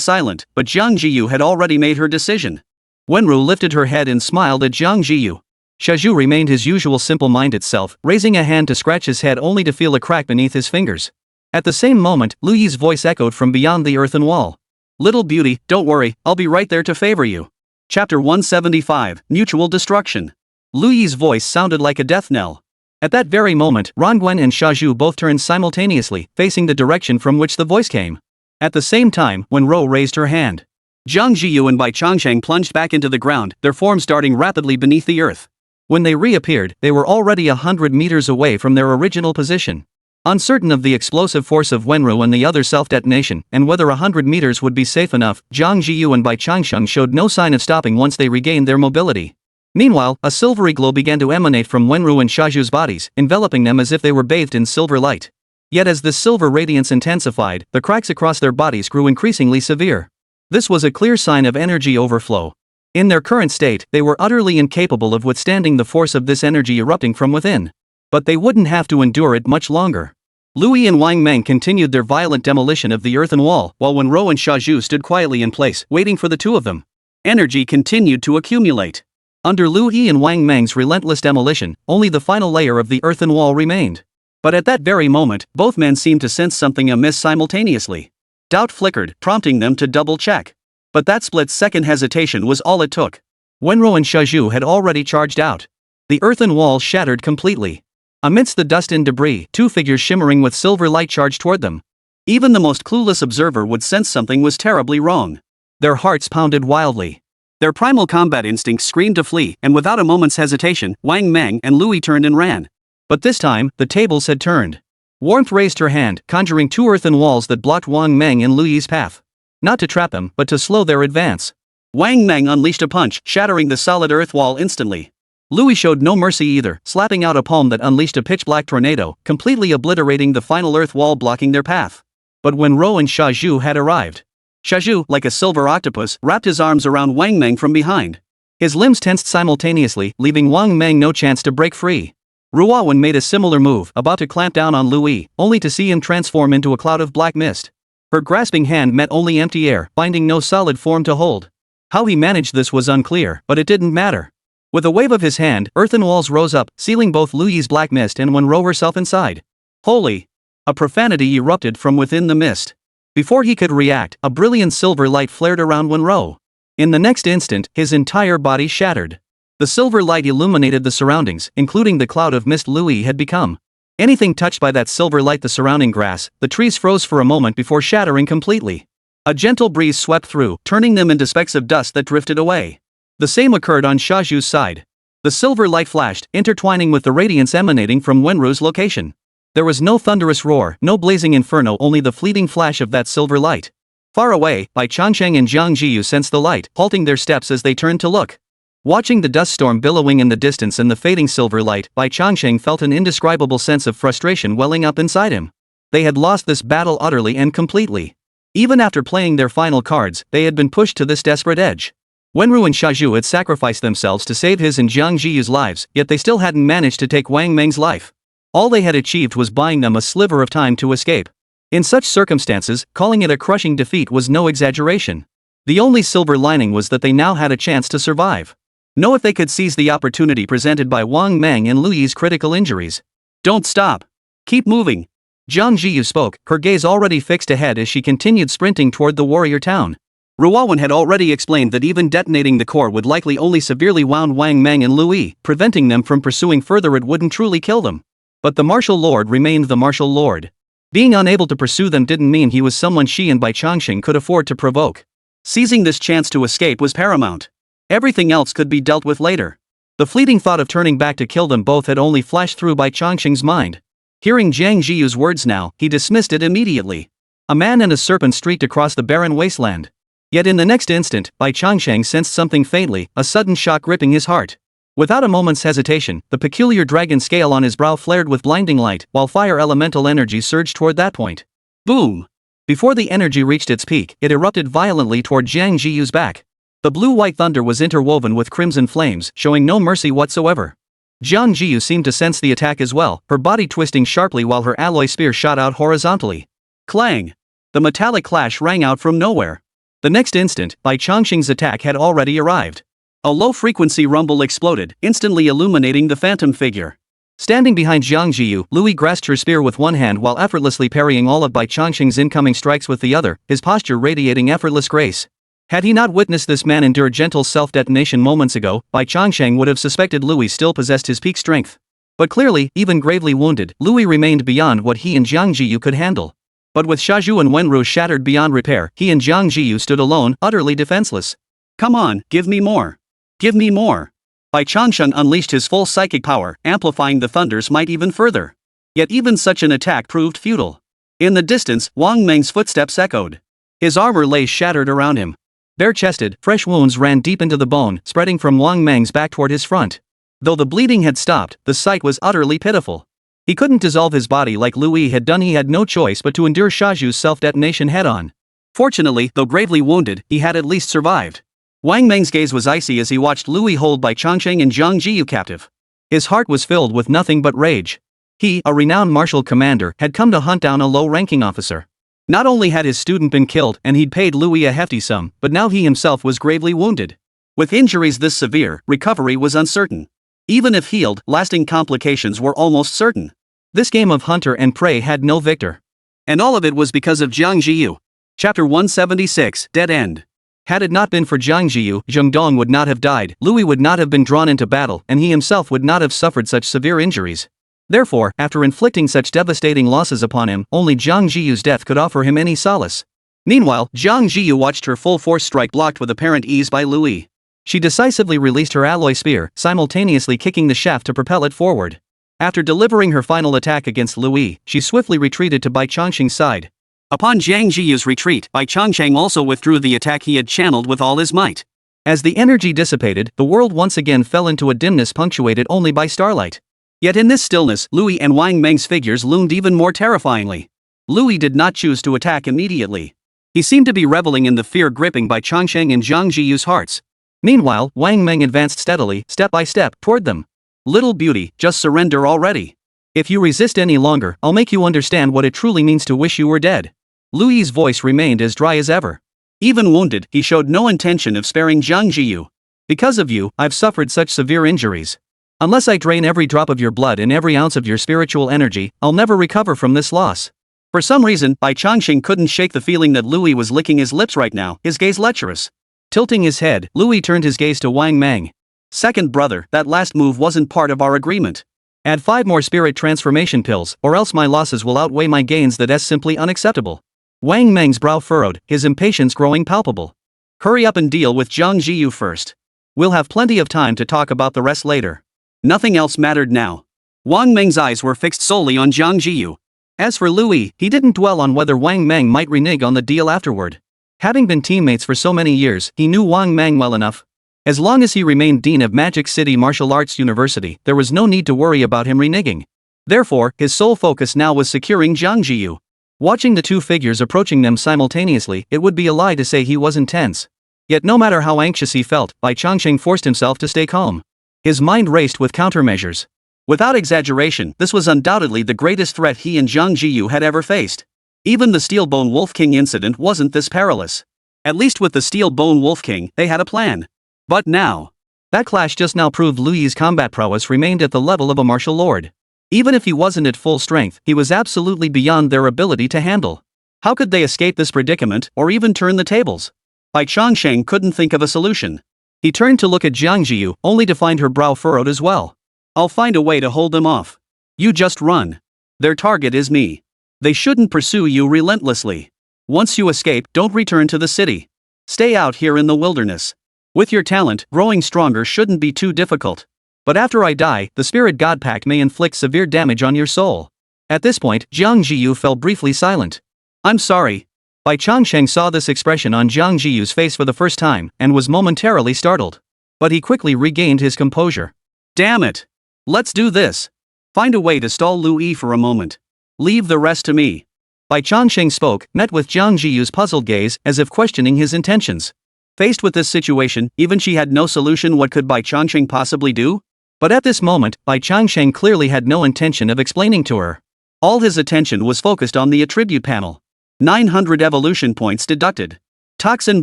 silent, but Jiang Zhiyu had already made her decision. Wenru lifted her head and smiled at Jiang Zhiyu. Xiaozhu remained his usual simple-minded self, raising a hand to scratch his head only to feel a crack beneath his fingers. At the same moment, Lu Yi's voice echoed from beyond the earthen wall. Little beauty, don't worry, I'll be right there to favor you. Chapter 175, Mutual Destruction. Lu Yi's voice sounded like a death knell. At that very moment, Rongwen and Xiaozhu both turned simultaneously, facing the direction from which the voice came. At the same time, Wenru raised her hand. Jiang Zhiyu and Bai Changsheng plunged back into the ground, their forms darting rapidly beneath the earth. When they reappeared, they were already 100 meters away from their original position. Uncertain of the explosive force of Wenru and the other self-detonation, and whether 100 meters would be safe enough, Jiang Zhiyu and Bai Changsheng showed no sign of stopping once they regained their mobility. Meanwhile, a silvery glow began to emanate from Wenru and Xiaozhu's bodies, enveloping them as if they were bathed in silver light. Yet as this silver radiance intensified, the cracks across their bodies grew increasingly severe. This was a clear sign of energy overflow. In their current state, they were utterly incapable of withstanding the force of this energy erupting from within. But they wouldn't have to endure it much longer. Lu Yi and Wang Meng continued their violent demolition of the earthen wall, while Wenru and Xiaozhu stood quietly in place, waiting for the two of them. Energy continued to accumulate. Under Lu Yi and Wang Meng's relentless demolition, only the final layer of the earthen wall remained. But at that very moment, both men seemed to sense something amiss simultaneously. Doubt flickered, prompting them to double-check. But that split-second hesitation was all it took. Wenru and Xiaozhu had already charged out. The earthen wall shattered completely. Amidst the dust and debris, two figures shimmering with silver light charged toward them. Even the most clueless observer would sense something was terribly wrong. Their hearts pounded wildly. Their primal combat instincts screamed to flee, and without a moment's hesitation, Wang Meng and Lu Yi turned and ran. But this time, the tables had turned. Warmth raised her hand, conjuring two earthen walls that blocked Wang Meng and Lu Yi's path. Not to trap them, but to slow their advance. Wang Meng unleashed a punch, shattering the solid earth wall instantly. Lu Yi showed no mercy either, slapping out a palm that unleashed a pitch-black tornado, completely obliterating the final earth wall blocking their path. But when Wenru and Xiaozhu had arrived, Xiaozhu, like a silver octopus, wrapped his arms around Wang Meng from behind. His limbs tensed simultaneously, leaving Wang Meng no chance to break free. Ruawan made a similar move, about to clamp down on Lu Yi, only to see him transform into a cloud of black mist. Her grasping hand met only empty air, finding no solid form to hold. How he managed this was unclear, but it didn't matter. With a wave of his hand, earthen walls rose up, sealing both Lu Yi's black mist and Wenru herself inside. Holy! A profanity erupted from within the mist. Before he could react, a brilliant silver light flared around Wenru. In the next instant, his entire body shattered. The silver light illuminated the surroundings, including the cloud of mist Lu Yi had become. Anything touched by that silver light, the surrounding grass, the trees froze for a moment before shattering completely. A gentle breeze swept through, turning them into specks of dust that drifted away. The same occurred on Xiaozhu's side. The silver light flashed, intertwining with the radiance emanating from Wenru's location. There was no thunderous roar, no blazing inferno, only the fleeting flash of that silver light. Far away, Bai Changsheng and Jiang Zhiyu sensed the light, halting their steps as they turned to look. Watching the dust storm billowing in the distance and the fading silver light, Bai Changsheng felt an indescribable sense of frustration welling up inside him. They had lost this battle utterly and completely. Even after playing their final cards, they had been pushed to this desperate edge. Wenru and Xiaozhu had sacrificed themselves to save his and Jiang Zhiyu's lives, yet they still hadn't managed to take Wang Meng's life. All they had achieved was buying them a sliver of time to escape. In such circumstances, calling it a crushing defeat was no exaggeration. The only silver lining was that they now had a chance to survive. Know if they could seize the opportunity presented by Wang Meng and Lu Yi's critical injuries. Don't stop. Keep moving. Jiang Zhiyu spoke, her gaze already fixed ahead as she continued sprinting toward the warrior town. Ruawan had already explained that even detonating the core would likely only severely wound Wang Meng and Lu Yi, preventing them from pursuing further. It wouldn't truly kill them. But the martial lord remained the martial lord. Being unable to pursue them didn't mean he was someone she and Bai Changsheng could afford to provoke. Seizing this chance to escape was paramount. Everything else could be dealt with later. The fleeting thought of turning back to kill them both had only flashed through Bai Changsheng's mind. Hearing Jiang Zhiyu's words now, he dismissed it immediately. A man and a serpent streaked across the barren wasteland. Yet in the next instant, Bai Changsheng sensed something faintly, a sudden shock gripping his heart. Without a moment's hesitation, the peculiar dragon scale on his brow flared with blinding light, while fire elemental energy surged toward that point. Boom! Before the energy reached its peak, it erupted violently toward Jiang Zhiyu's back. The blue-white thunder was interwoven with crimson flames, showing no mercy whatsoever. Jiang Zhiyu seemed to sense the attack as well, her body twisting sharply while her alloy spear shot out horizontally. Clang! The metallic clash rang out from nowhere. The next instant, Bai Changsheng's attack had already arrived. A low-frequency rumble exploded, instantly illuminating the phantom figure. Standing behind Jiang Zhiyu, Lu Yi grasped her spear with one hand while effortlessly parrying all of Bai Changsheng's incoming strikes with the other, his posture radiating effortless grace. Had he not witnessed this man endure gentle self-detonation moments ago, Bai Changsheng would have suspected Lu Yi still possessed his peak strength. But clearly, even gravely wounded, Lu Yi remained beyond what he and Jiang Zhiyu could handle. But with Xiaozhu and Wenru shattered beyond repair, he and Jiang Zhiyu stood alone, utterly defenseless. Come on, give me more. Give me more. Bai Changsheng unleashed his full psychic power, amplifying the thunder's might even further. Yet even such an attack proved futile. In the distance, Wang Meng's footsteps echoed. His armor lay shattered around him. Bare-chested, fresh wounds ran deep into the bone, spreading from Wang Meng's back toward his front. Though the bleeding had stopped, the sight was utterly pitiful. He couldn't dissolve his body like Lu Yi had done. He had no choice but to endure Xiaozhu's self-detonation head-on. Fortunately, though gravely wounded, he had at least survived. Wang Meng's gaze was icy as he watched Lu Yi hold Bai Changsheng and Jiang Zhiyu captive. His heart was filled with nothing but rage. He, a renowned martial commander, had come to hunt down a low-ranking officer. Not only had his student been killed and he'd paid Lu Yi a hefty sum, but now he himself was gravely wounded. With injuries this severe, recovery was uncertain. Even if healed, lasting complications were almost certain. This game of hunter and prey had no victor. And all of it was because of Jiang Zhiyu. Chapter 176, Dead End. Had it not been for Jiang Zhiyu, Zheng Dong would not have died, Lu Yi would not have been drawn into battle, and he himself would not have suffered such severe injuries. Therefore, after inflicting such devastating losses upon him, only Jiang Zhiyu's death could offer him any solace. Meanwhile, Jiang Zhiyu watched her full-force strike blocked with apparent ease by Lu Yi. She decisively released her alloy spear, simultaneously kicking the shaft to propel it forward. After delivering her final attack against Lu Yi, she swiftly retreated to Bai Changsheng's side. Upon Jiang Zhiyu's retreat, Bai Changsheng also withdrew the attack he had channeled with all his might. As the energy dissipated, the world once again fell into a dimness punctuated only by starlight. Yet in this stillness, Lu Yi and Wang Meng's figures loomed even more terrifyingly. Lu Yi did not choose to attack immediately. He seemed to be reveling in the fear gripping Bai Changsheng and Jiang Zhiyu's hearts. Meanwhile, Wang Meng advanced steadily, step by step, toward them. Little beauty, just surrender already. If you resist any longer, I'll make you understand what it truly means to wish you were dead. Lu Yi's voice remained as dry as ever. Even wounded, he showed no intention of sparing Jiang Zhiyu. Because of you, I've suffered such severe injuries. Unless I drain every drop of your blood and every ounce of your spiritual energy, I'll never recover from this loss. For some reason, Bai Changsheng couldn't shake the feeling that Lu Yi was licking his lips right now, his gaze lecherous. Tilting his head, Lu Yi turned his gaze to Wang Meng. Second brother, that last move wasn't part of our agreement. Add 5 more spirit transformation pills, or else my losses will outweigh my gains. That's simply unacceptable. Wang Meng's brow furrowed, his impatience growing palpable. Hurry up and deal with Jiang Zhiyu first. We'll have plenty of time to talk about the rest later. Nothing else mattered now. Wang Meng's eyes were fixed solely on Jiang Zhiyu. As for Lu Yi, he didn't dwell on whether Wang Meng might renege on the deal afterward. Having been teammates for so many years, he knew Wang Meng well enough. As long as he remained Dean of Magic City Martial Arts University, there was no need to worry about him reneging. Therefore, his sole focus now was securing Jiang Zhiyu. Watching the two figures approaching them simultaneously, it would be a lie to say he wasn't tense. Yet no matter how anxious he felt, Bai Changsheng forced himself to stay calm. His mind raced with countermeasures. Without exaggeration, this was undoubtedly the greatest threat he and Jiang Zhiyu had ever faced. Even the Steel-Bone Wolf King incident wasn't this perilous. At least with the Steel-Bone Wolf King, they had a plan. But now, that clash just now proved Lu Yi's combat prowess remained at the level of a martial lord. Even if he wasn't at full strength, he was absolutely beyond their ability to handle. How could they escape this predicament, or even turn the tables? Bai Changsheng couldn't think of a solution. He turned to look at Jiang Zhiyu, only to find her brow furrowed as well. I'll find a way to hold them off. You just run. Their target is me. They shouldn't pursue you relentlessly. Once you escape, don't return to the city. Stay out here in the wilderness. With your talent, growing stronger shouldn't be too difficult. But after I die, the Spirit God Pact may inflict severe damage on your soul. At this point, Jiang Zhiyu fell briefly silent. I'm sorry. Bai Changsheng saw this expression on Jiang Zhiyu's face for the first time, and was momentarily startled. But he quickly regained his composure. Damn it! Let's do this. Find a way to stall Lu Yi for a moment. Leave the rest to me. Bai Changsheng spoke, met with Jiang Zhiyu's puzzled gaze, as if questioning his intentions. Faced with this situation, even she had no solution. What could Bai Changsheng possibly do? But at this moment, Bai Changsheng clearly had no intention of explaining to her. All his attention was focused on the attribute panel. 900 evolution points deducted. Toxin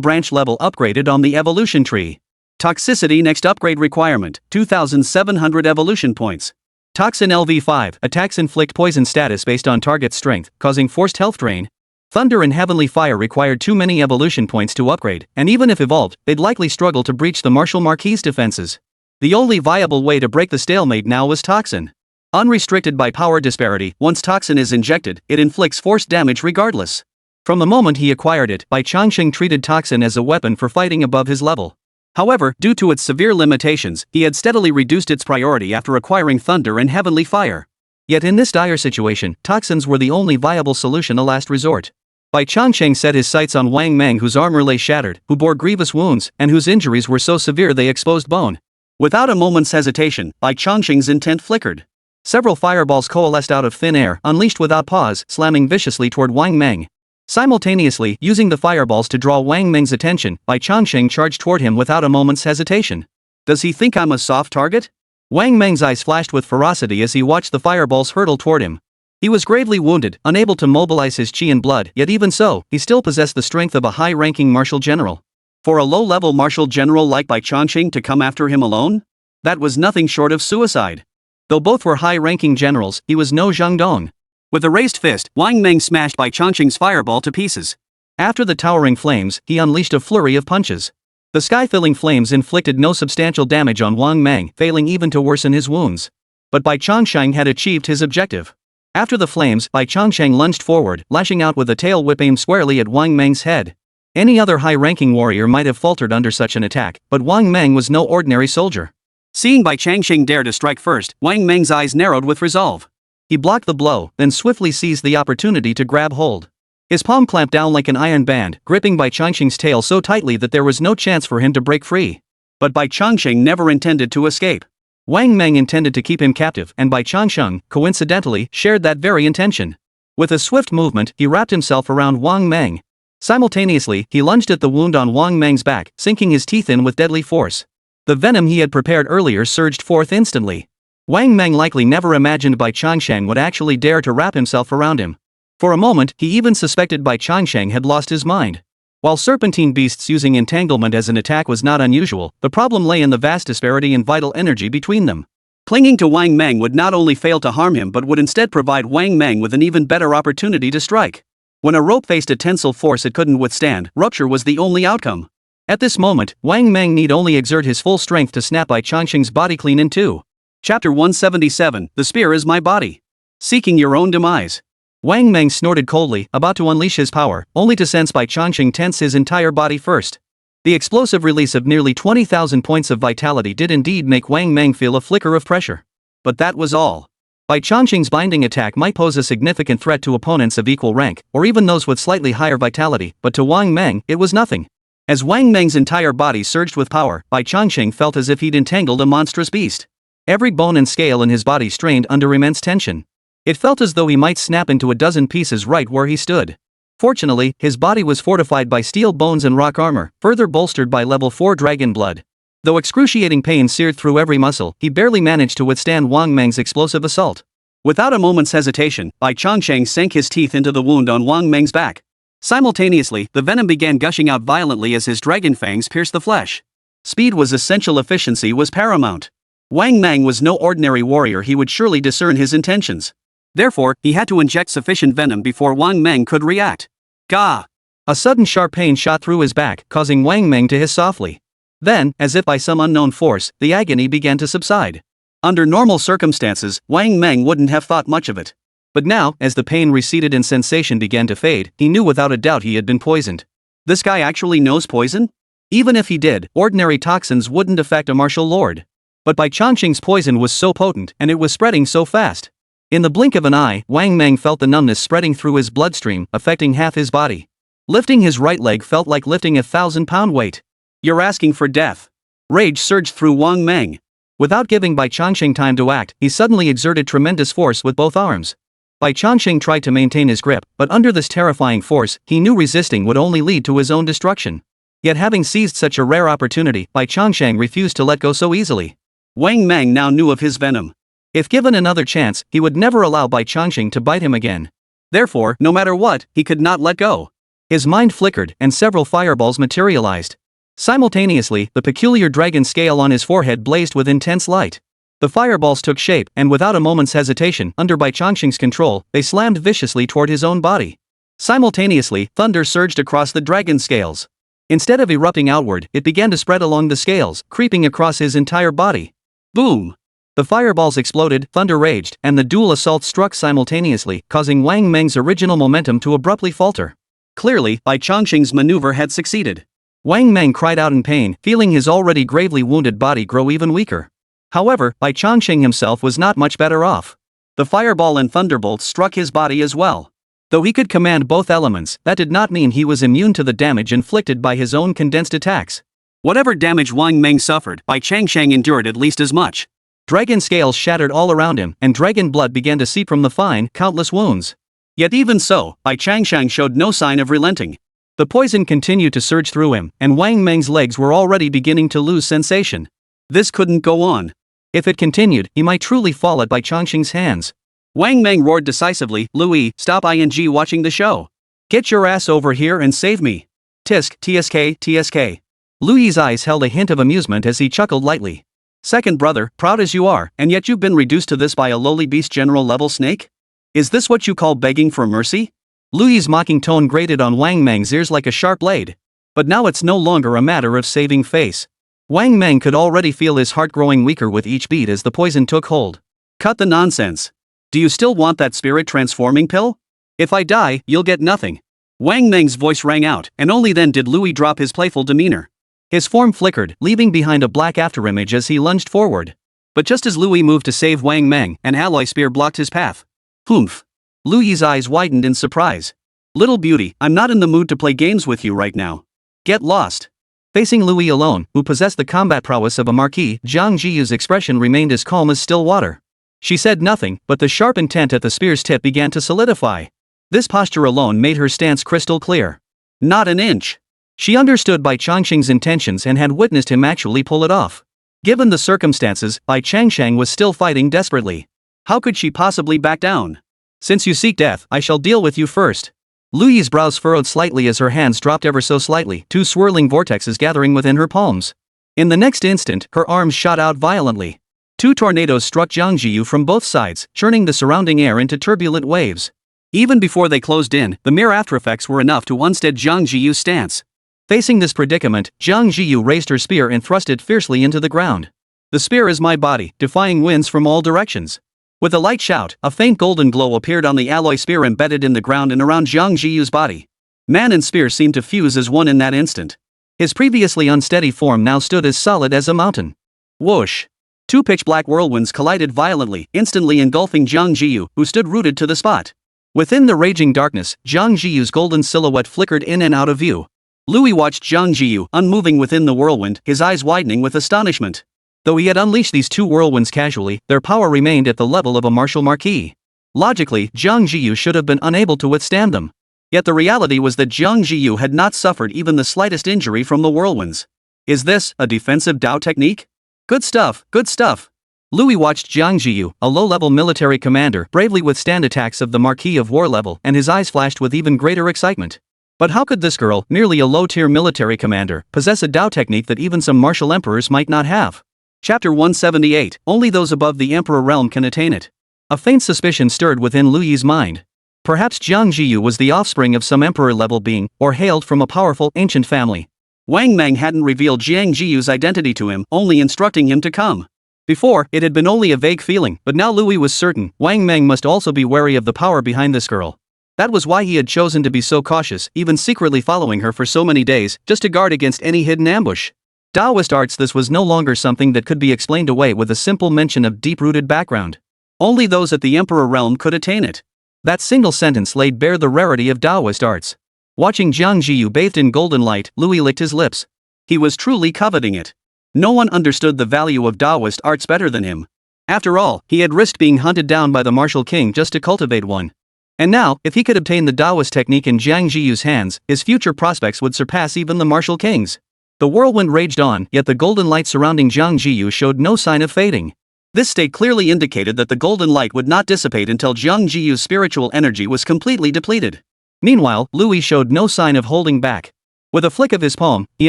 branch level upgraded on the evolution tree. Toxicity next upgrade requirement, 2700 evolution points. Toxin LV5, attacks inflict poison status based on target strength, causing forced health drain. Thunder and Heavenly Fire required too many evolution points to upgrade, and even if evolved, they'd likely struggle to breach the Martial Marquis's defenses. The only viable way to break the stalemate now was Toxin. Unrestricted by power disparity, once Toxin is injected, it inflicts force damage regardless. From the moment he acquired it, Bai Changsheng treated Toxin as a weapon for fighting above his level. However, due to its severe limitations, he had steadily reduced its priority after acquiring Thunder and Heavenly Fire. Yet in this dire situation, Toxins were the only viable solution, a last resort. Bai Changsheng set his sights on Wang Meng, whose armor lay shattered, who bore grievous wounds, and whose injuries were so severe they exposed bone. Without a moment's hesitation, Bai Changsheng's intent flickered. Several fireballs coalesced out of thin air, unleashed without pause, slamming viciously toward Wang Meng. Simultaneously, using the fireballs to draw Wang Meng's attention, Bai Changsheng charged toward him without a moment's hesitation. Does he think I'm a soft target? Wang Meng's eyes flashed with ferocity as he watched the fireballs hurtle toward him. He was gravely wounded, unable to mobilize his chi and blood, yet even so, he still possessed the strength of a high-ranking martial general. For a low-level martial general like Bai Changsheng to come after him alone? That was nothing short of suicide. Though both were high-ranking generals, he was no Zhang Dong. With a raised fist, Wang Meng smashed Bai Changsheng's fireball to pieces. After the towering flames, he unleashed a flurry of punches. The sky-filling flames inflicted no substantial damage on Wang Meng, failing even to worsen his wounds. But Bai Changsheng had achieved his objective. After the flames, Bai Changsheng lunged forward, lashing out with a tail whip aimed squarely at Wang Meng's head. Any other high-ranking warrior might have faltered under such an attack, but Wang Meng was no ordinary soldier. Seeing Bai Changsheng dare to strike first, Wang Meng's eyes narrowed with resolve. He blocked the blow, then swiftly seized the opportunity to grab hold. His palm clamped down like an iron band, gripping Bai Changsheng's tail so tightly that there was no chance for him to break free. But Bai Changsheng never intended to escape. Wang Meng intended to keep him captive, and Bai Changsheng, coincidentally, shared that very intention. With a swift movement, he wrapped himself around Wang Meng. Simultaneously, he lunged at the wound on Wang Meng's back, sinking his teeth in with deadly force. The venom he had prepared earlier surged forth instantly. Wang Meng likely never imagined Bai Changsheng would actually dare to wrap himself around him. For a moment, he even suspected Bai Changsheng had lost his mind. While serpentine beasts using entanglement as an attack was not unusual, the problem lay in the vast disparity in vital energy between them. Clinging to Wang Meng would not only fail to harm him but would instead provide Wang Meng with an even better opportunity to strike. When a rope faced a tensile force it couldn't withstand, rupture was the only outcome. At this moment, Wang Meng need only exert his full strength to snap Bai Changsheng's body clean in two. Chapter 177, The Spear is My Body. Seeking Your Own Demise. Wang Meng snorted coldly, about to unleash his power, only to sense Bai Changsheng tense his entire body first. The explosive release of nearly 20,000 points of vitality did indeed make Wang Meng feel a flicker of pressure. But that was all. Bai Changsheng's binding attack might pose a significant threat to opponents of equal rank, or even those with slightly higher vitality, but to Wang Meng, it was nothing. As Wang Meng's entire body surged with power, Bai Changsheng felt as if he'd entangled a monstrous beast. Every bone and scale in his body strained under immense tension. It felt as though he might snap into a dozen pieces right where he stood. Fortunately, his body was fortified by steel bones and rock armor, further bolstered by level 4 dragon blood. Though excruciating pain seared through every muscle, he barely managed to withstand Wang Meng's explosive assault. Without a moment's hesitation, Bai Changsheng sank his teeth into the wound on Wang Meng's back. Simultaneously, the venom began gushing out violently as his dragon fangs pierced the flesh. Speed was essential, efficiency was paramount. Wang Meng was no ordinary warrior, he would surely discern his intentions. Therefore, he had to inject sufficient venom before Wang Meng could react. Gah! A sudden sharp pain shot through his back, causing Wang Meng to hiss softly. Then, as if by some unknown force, the agony began to subside. Under normal circumstances, Wang Meng wouldn't have thought much of it. But now, as the pain receded and sensation began to fade, he knew without a doubt he had been poisoned. This guy actually knows poison? Even if he did, ordinary toxins wouldn't affect a martial lord. But Bai Changsheng's poison was so potent, and it was spreading so fast. In the blink of an eye, Wang Meng felt the numbness spreading through his bloodstream, affecting half his body. Lifting his right leg felt like lifting a 1,000-pound weight. You're asking for death. Rage surged through Wang Meng. Without giving Bai Changsheng time to act, he suddenly exerted tremendous force with both arms. Bai Changsheng tried to maintain his grip, but under this terrifying force, he knew resisting would only lead to his own destruction. Yet having seized such a rare opportunity, Bai Changsheng refused to let go so easily. Wang Meng now knew of his venom. If given another chance, he would never allow Bai Changsheng to bite him again. Therefore, no matter what, he could not let go. His mind flickered, and several fireballs materialized. Simultaneously, the peculiar dragon scale on his forehead blazed with intense light. The fireballs took shape, and without a moment's hesitation, under Bai Changsheng's control, they slammed viciously toward his own body. Simultaneously, thunder surged across the dragon scales. Instead of erupting outward, it began to spread along the scales, creeping across his entire body. Boom! The fireballs exploded, thunder raged, and the dual assaults struck simultaneously, causing Wang Meng's original momentum to abruptly falter. Clearly, Bai Changsheng's maneuver had succeeded. Wang Meng cried out in pain, feeling his already gravely wounded body grow even weaker. However, Bai Changsheng himself was not much better off. The fireball and thunderbolts struck his body as well. Though he could command both elements, that did not mean he was immune to the damage inflicted by his own condensed attacks. Whatever damage Wang Meng suffered, Bai Changsheng endured at least as much. Dragon scales shattered all around him, and dragon blood began to seep from the fine, countless wounds. Yet even so, Bai Changsheng showed no sign of relenting. The poison continued to surge through him, and Wang Meng's legs were already beginning to lose sensation. This couldn't go on. If it continued, he might truly fall at Bai Changsheng's hands. Wang Meng roared decisively, "Louis, stop watching the show. Get your ass over here and save me. Tisk, tsk, tsk. Louis's eyes held a hint of amusement as he chuckled lightly. Second brother, proud as you are, and yet you've been reduced to this by a lowly beast general level snake? Is this what you call begging for mercy? Louis's mocking tone grated on Wang Meng's ears like a sharp blade. But now it's no longer a matter of saving face. Wang Meng could already feel his heart growing weaker with each beat as the poison took hold. Cut the nonsense. Do you still want that spirit transforming pill? If I die, you'll get nothing. Wang Meng's voice rang out, and only then did Louis drop his playful demeanor. His form flickered, leaving behind a black afterimage as he lunged forward. But just as Louis moved to save Wang Meng, an alloy spear blocked his path. Humph. Louis's eyes widened in surprise. Little beauty, I'm not in the mood to play games with you right now. Get lost. Facing Louis alone, who possessed the combat prowess of a marquis, Jiang Zhiyu's expression remained as calm as still water. She said nothing, but the sharp intent at the spear's tip began to solidify. This posture alone made her stance crystal clear. Not an inch. She understood Bai Changsheng's intentions and had witnessed him actually pull it off. Given the circumstances, Bai Changsheng was still fighting desperately. How could she possibly back down? Since you seek death, I shall deal with you first. Louis's brows furrowed slightly as her hands dropped ever so slightly, two swirling vortexes gathering within her palms. In the next instant, her arms shot out violently. Two tornadoes struck Jiang Zhiyu from both sides, churning the surrounding air into turbulent waves. Even before they closed in, the mere aftereffects were enough to unsteady Jiang Zhiyu's stance. Facing this predicament, Jiang Zhiyu raised her spear and thrust it fiercely into the ground. The spear is my body, defying winds from all directions. With a light shout, a faint golden glow appeared on the alloy spear embedded in the ground and around Jiang Zhiyu's body. Man and spear seemed to fuse as one in that instant. His previously unsteady form now stood as solid as a mountain. Whoosh! Two pitch-black whirlwinds collided violently, instantly engulfing Jiang Zhiyu, who stood rooted to the spot. Within the raging darkness, Jiang Zhiyu's golden silhouette flickered in and out of view. Louis watched Jiang Zhiyu unmoving within the whirlwind, his eyes widening with astonishment. Though he had unleashed these two whirlwinds casually, their power remained at the level of a martial marquis. Logically, Jiang Zhiyu should have been unable to withstand them. Yet the reality was that Jiang Zhiyu had not suffered even the slightest injury from the whirlwinds. Is this a defensive Dao technique? Good stuff, good stuff. Louis watched Jiang Zhiyu, a low-level military commander, bravely withstand attacks of the Marquis of War level, and his eyes flashed with even greater excitement. But how could this girl, merely a low-tier military commander, possess a Dao technique that even some martial emperors might not have? Chapter 178, only those above the emperor realm can attain it. A faint suspicion stirred within Louis's mind. Perhaps Jiang Zhiyu was the offspring of some emperor-level being, or hailed from a powerful, ancient family. Wang Mang hadn't revealed Jiang Zhiyu's identity to him, only instructing him to come. Before, it had been only a vague feeling, but now Louis was certain Wang Mang must also be wary of the power behind this girl. That was why he had chosen to be so cautious, even secretly following her for so many days, just to guard against any hidden ambush. Taoist arts. This was no longer something that could be explained away with a simple mention of deep-rooted background. Only those at the emperor realm could attain it. That single sentence laid bare the rarity of Taoist arts. Watching Jiang Zhiyu bathed in golden light, Louis licked his lips. He was truly coveting it. No one understood the value of Taoist arts better than him. After all, he had risked being hunted down by the martial king just to cultivate one. And now, if he could obtain the Taoist technique in Jiang Zhiyu's hands, his future prospects would surpass even the martial king's. The whirlwind raged on, yet the golden light surrounding Jiang Zhiyu showed no sign of fading. This state clearly indicated that the golden light would not dissipate until Jiang Zhiyu's spiritual energy was completely depleted. Meanwhile, Louis showed no sign of holding back. With a flick of his palm, he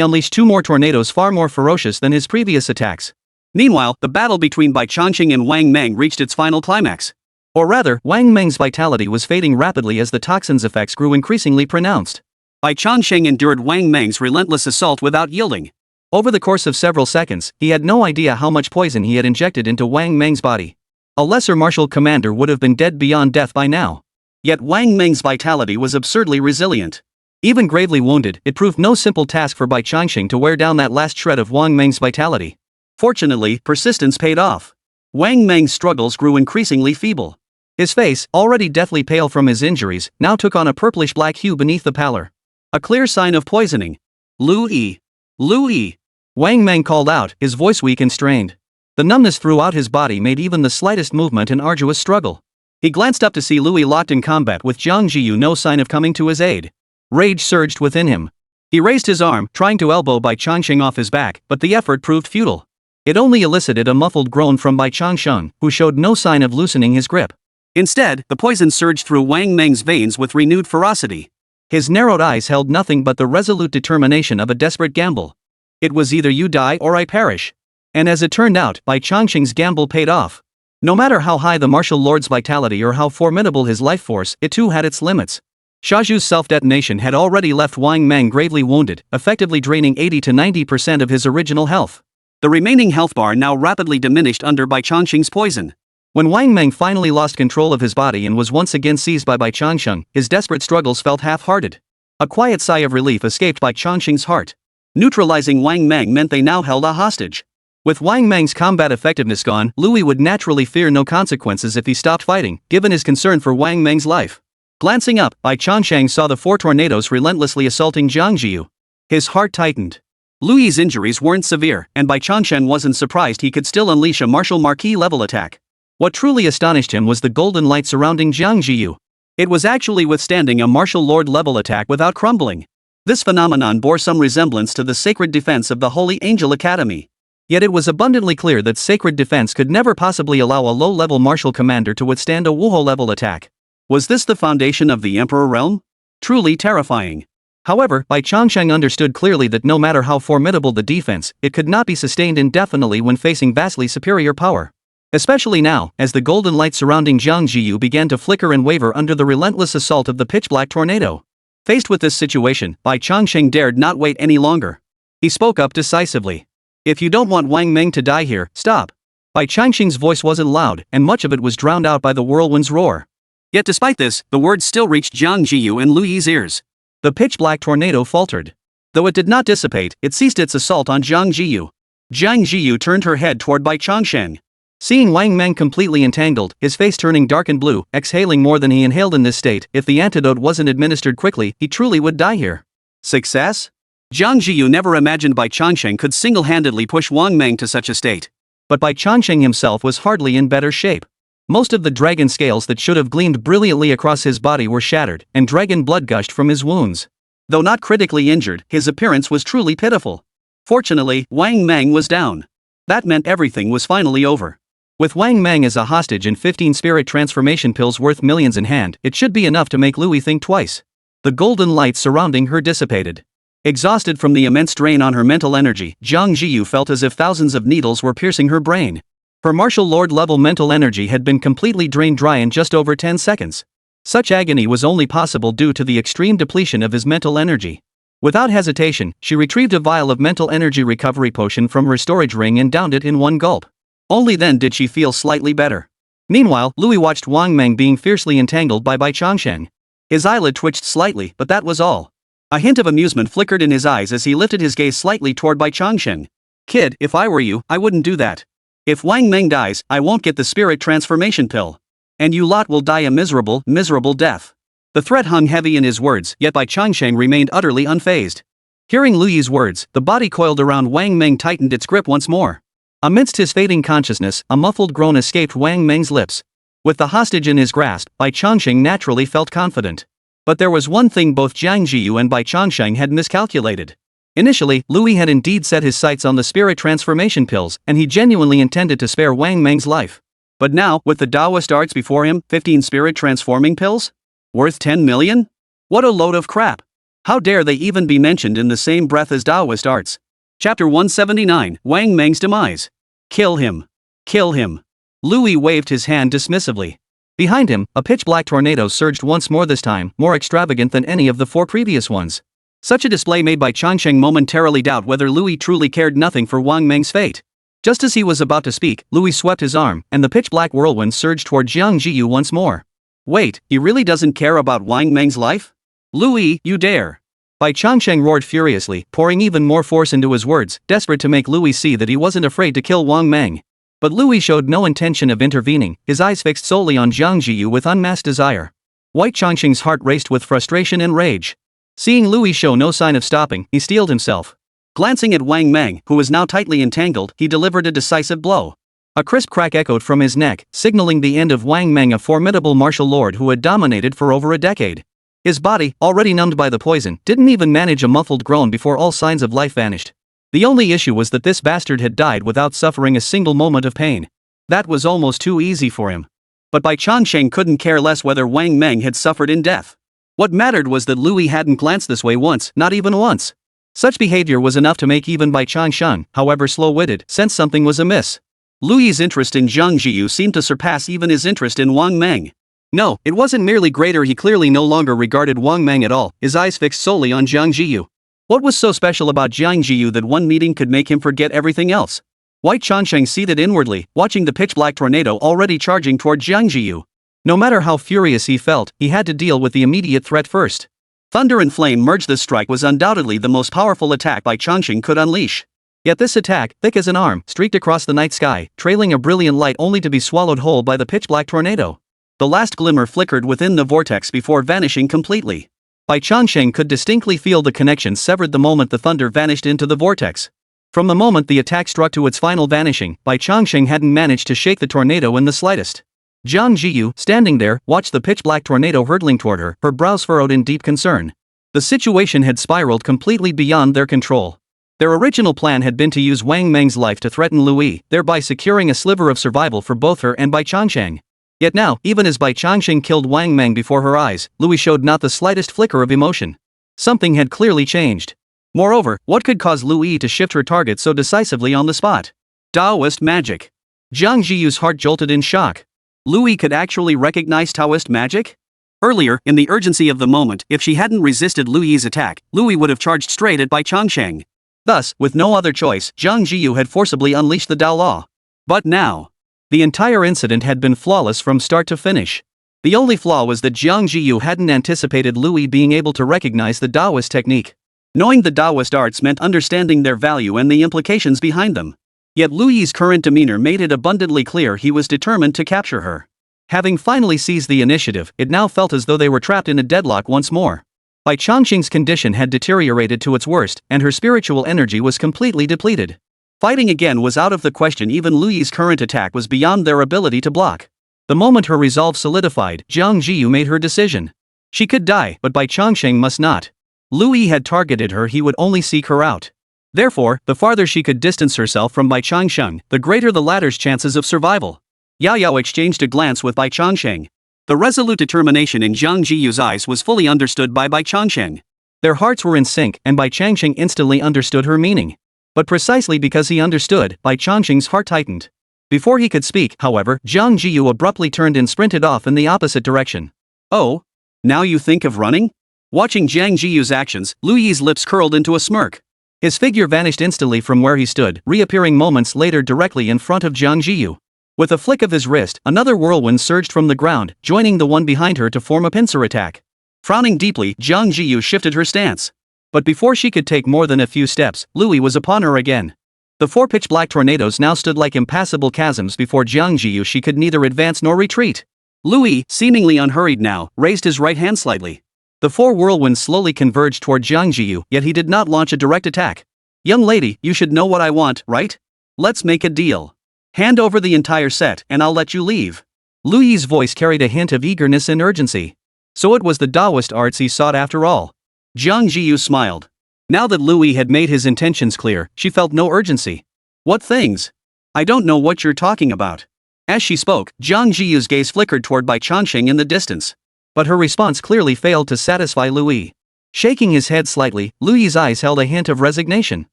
unleashed two more tornadoes far more ferocious than his previous attacks. Meanwhile, the battle between Bai Changsheng and Wang Mang reached its final climax. Or rather, Wang Meng's vitality was fading rapidly as the toxin's effects grew increasingly pronounced. Bai Changsheng endured Wang Meng's relentless assault without yielding. Over the course of several seconds, he had no idea how much poison he had injected into Wang Meng's body. A lesser martial commander would have been dead beyond death by now. Yet Wang Meng's vitality was absurdly resilient. Even gravely wounded, it proved no simple task for Bai Changsheng to wear down that last shred of Wang Meng's vitality. Fortunately, persistence paid off. Wang Meng's struggles grew increasingly feeble. His face, already deathly pale from his injuries, now took on a purplish-black hue beneath the pallor. A clear sign of poisoning. Louis! Louis! Wang Mang called out, his voice weak and strained. The numbness throughout his body made even the slightest movement an arduous struggle. He glanced up to see Louis locked in combat with Jiang Zhiyu, no sign of coming to his aid. Rage surged within him. He raised his arm, trying to elbow Bai Changsheng off his back, but the effort proved futile. It only elicited a muffled groan from Bai Changsheng, who showed no sign of loosening his grip. Instead, the poison surged through Wang Meng's veins with renewed ferocity. His narrowed eyes held nothing but the resolute determination of a desperate gamble. It was either you die or I perish. And as it turned out, Bai Changsheng's gamble paid off. No matter how high the martial lord's vitality or how formidable his life force, it too had its limits. Shaju's self-detonation had already left Wang Mang gravely wounded, effectively draining 80 to 90% of his original health. The remaining health bar now rapidly diminished under Bai Changsheng's poison. When Wang Mang finally lost control of his body and was once again seized by Bai Changsheng, his desperate struggles felt half-hearted. A quiet sigh of relief escaped Bai Changsheng's heart. Neutralizing Wang Mang meant they now held a hostage. With Wang Mang's combat effectiveness gone, Louis would naturally fear no consequences if he stopped fighting, given his concern for Wang Mang's life. Glancing up, Bai Changsheng saw the four tornadoes relentlessly assaulting Jiang Zhiyu. His heart tightened. Louis's injuries weren't severe, and Bai Changsheng wasn't surprised he could still unleash a martial marquis level attack. What truly astonished him was the golden light surrounding Jiang Zhiyu. It was actually withstanding a martial lord level attack without crumbling. This phenomenon bore some resemblance to the sacred defense of the Holy Angel Academy. Yet it was abundantly clear that sacred defense could never possibly allow a low-level martial commander to withstand a Wuhou-level attack. Was this the foundation of the Emperor realm? Truly terrifying. However, Bai Changsheng understood clearly that no matter how formidable the defense, it could not be sustained indefinitely when facing vastly superior power. Especially now, as the golden light surrounding Jiang Zhiyu began to flicker and waver under the relentless assault of the pitch-black tornado. Faced with this situation, Bai Changsheng dared not wait any longer. He spoke up decisively. If you don't want Wang Meng to die here, stop. Bai Changsheng's voice wasn't loud, and much of it was drowned out by the whirlwind's roar. Yet despite this, the words still reached Jiang Zhiyu and Louis's ears. The pitch-black tornado faltered. Though it did not dissipate, it ceased its assault on Jiang Zhiyu. Jiang Zhiyu turned her head toward Bai Changsheng. Seeing Wang Mang completely entangled, his face turning dark and blue, exhaling more than he inhaled in this state, if the antidote wasn't administered quickly, he truly would die here. Success? Jiang Zhiyu never imagined Bai Changsheng could single-handedly push Wang Meng to such a state. But Bai Changsheng himself was hardly in better shape. Most of the dragon scales that should have gleamed brilliantly across his body were shattered, and dragon blood gushed from his wounds. Though not critically injured, his appearance was truly pitiful. Fortunately, Wang Meng was down. That meant everything was finally over. With Wang Meng as a hostage and 15 spirit transformation pills worth millions in hand, it should be enough to make Louis think twice. The golden light surrounding her dissipated. Exhausted from the immense drain on her mental energy, Jiang Zhiyu felt as if thousands of needles were piercing her brain. Her martial lord level mental energy had been completely drained dry in just over 10 seconds. Such agony was only possible due to the extreme depletion of his mental energy. Without hesitation, she retrieved a vial of mental energy recovery potion from her storage ring and downed it in one gulp. Only then did she feel slightly better. Meanwhile, Louis watched Wang Meng being fiercely entangled by Bai Changsheng. His eyelid twitched slightly, but that was all. A hint of amusement flickered in his eyes as he lifted his gaze slightly toward Bai Changsheng. Kid, if I were you, I wouldn't do that. If Wang Meng dies, I won't get the spirit transformation pill. And you lot will die a miserable, miserable death. The threat hung heavy in his words, yet Bai Changsheng remained utterly unfazed. Hearing Louis's words, the body coiled around Wang Meng tightened its grip once more. Amidst his fading consciousness, a muffled groan escaped Wang Meng's lips. With the hostage in his grasp, Bai Changsheng naturally felt confident. But there was one thing both Jiang Zhiyu and Bai Changsheng had miscalculated. Initially, Louis had indeed set his sights on the spirit transformation pills, and he genuinely intended to spare Wang Meng's life. But now, with the Taoist arts before him, 15 spirit transforming pills? Worth 10 million? What a load of crap. How dare they even be mentioned in the same breath as Taoist arts? Chapter 179, Wang Meng's demise. Kill him. Kill him. Louis waved his hand dismissively. Behind him, a pitch-black tornado surged once more, this time, more extravagant than any of the 4 previous ones. Such a display made Bai Changsheng momentarily doubt whether Louis truly cared nothing for Wang Meng's fate. Just as he was about to speak, Louis swept his arm, and the pitch-black whirlwind surged toward Jiang Zhiyu once more. Wait, he really doesn't care about Wang Meng's life? Louis, you dare! Bai Changsheng roared furiously, pouring even more force into his words, desperate to make Louis see that he wasn't afraid to kill Wang Meng. But Louis showed no intention of intervening, his eyes fixed solely on Jiang Zhiyu with unmasked desire. Bai Changsheng's heart raced with frustration and rage. Seeing Louis show no sign of stopping, he steeled himself. Glancing at Wang Meng, who was now tightly entangled, he delivered a decisive blow. A crisp crack echoed from his neck, signaling the end of Wang Meng, a formidable martial lord who had dominated for over a decade. His body, already numbed by the poison, didn't even manage a muffled groan before all signs of life vanished. The only issue was that this bastard had died without suffering a single moment of pain. That was almost too easy for him. But Bai Changsheng couldn't care less whether Wang Meng had suffered in death. What mattered was that Louis hadn't glanced this way once, not even once. Such behavior was enough to make even Bai Changsheng, however slow-witted, sense something was amiss. Louis's interest in Jiang Zhiyu seemed to surpass even his interest in Wang Meng. No, it wasn't merely greater, he clearly no longer regarded Wang Meng at all, his eyes fixed solely on Jiang Zhiyu. What was so special about Jiang Zhiyu that one meeting could make him forget everything else? Bai Changsheng seethed inwardly, watching the pitch-black tornado already charging toward Jiang Zhiyu. No matter how furious he felt, he had to deal with the immediate threat first. Thunder and flame merged. This strike was undoubtedly the most powerful attack Bai Changsheng could unleash. Yet this attack, thick as an arm, streaked across the night sky, trailing a brilliant light only to be swallowed whole by the pitch-black tornado. The last glimmer flickered within the vortex before vanishing completely. Bai Changsheng could distinctly feel the connection severed the moment the thunder vanished into the vortex. From the moment the attack struck to its final vanishing, Bai Changsheng hadn't managed to shake the tornado in the slightest. Jiang Zhiyu, standing there, watched the pitch-black tornado hurtling toward her, her brows furrowed in deep concern. The situation had spiraled completely beyond their control. Their original plan had been to use Wang Meng's life to threaten Louis, thereby securing a sliver of survival for both her and Bai Changsheng. Yet now, even as Bai Changsheng killed Wang Meng before her eyes, Louis showed not the slightest flicker of emotion. Something had clearly changed. Moreover, what could cause Louis to shift her target so decisively on the spot? Taoist magic. Jiang Zhiyu's heart jolted in shock. Louis could actually recognize Taoist magic? Earlier, in the urgency of the moment, if she hadn't resisted Louis's attack, Louis would have charged straight at Bai Changsheng. Thus, with no other choice, Jiang Zhiyu had forcibly unleashed the Tao Law. But now, the entire incident had been flawless from start to finish. The only flaw was that Jiang Zhiyu hadn't anticipated Louis being able to recognize the Taoist technique. Knowing the Taoist arts meant understanding their value and the implications behind them. Yet Louis's current demeanor made it abundantly clear he was determined to capture her. Having finally seized the initiative, it now felt as though they were trapped in a deadlock once more. Bai Changsheng's condition had deteriorated to its worst, and her spiritual energy was completely depleted. Fighting again was out of the question. Even Lu Yi's current attack was beyond their ability to block. The moment her resolve solidified, Jiang Zhiyu made her decision. She could die, but Bai Changsheng must not. Lu Yi had targeted her, he would only seek her out. Therefore, the farther she could distance herself from Bai Changsheng, the greater the latter's chances of survival. Yao Yao exchanged a glance with Bai Changsheng. The resolute determination in Jiang Zhiyu's eyes was fully understood by Bai Changsheng. Their hearts were in sync, and Bai Changsheng instantly understood her meaning. But precisely because he understood, Bai Changsheng's heart tightened. Before he could speak, however, Jiang Zhiyu abruptly turned and sprinted off in the opposite direction. Oh? Now you think of running? Watching Jiang Zhiyu's actions, Lu Yi's lips curled into a smirk. His figure vanished instantly from where he stood, reappearing moments later directly in front of Jiang Zhiyu. With a flick of his wrist, another whirlwind surged from the ground, joining the one behind her to form a pincer attack. Frowning deeply, Jiang Zhiyu shifted her stance. But before she could take more than a few steps, Lu Yi was upon her again. The four pitch-black tornadoes now stood like impassable chasms before Jiang Zhiyu. She could neither advance nor retreat. Lu Yi, seemingly unhurried now, raised his right hand slightly. The four whirlwinds slowly converged toward Jiang Zhiyu, yet he did not launch a direct attack. Young lady, you should know what I want, right? Let's make a deal. Hand over the entire set, and I'll let you leave. Lu Yi's voice carried a hint of eagerness and urgency. So it was the Taoist arts he sought after all. Jiang Zhiyu smiled. Now that Lu Yi had made his intentions clear, she felt no urgency. What things? I don't know what you're talking about. As she spoke, Jiang Zhiyu's gaze flickered toward Bai Changsheng in the distance. But her response clearly failed to satisfy Lu Yi. Shaking his head slightly, Lu Yi's eyes held a hint of resignation.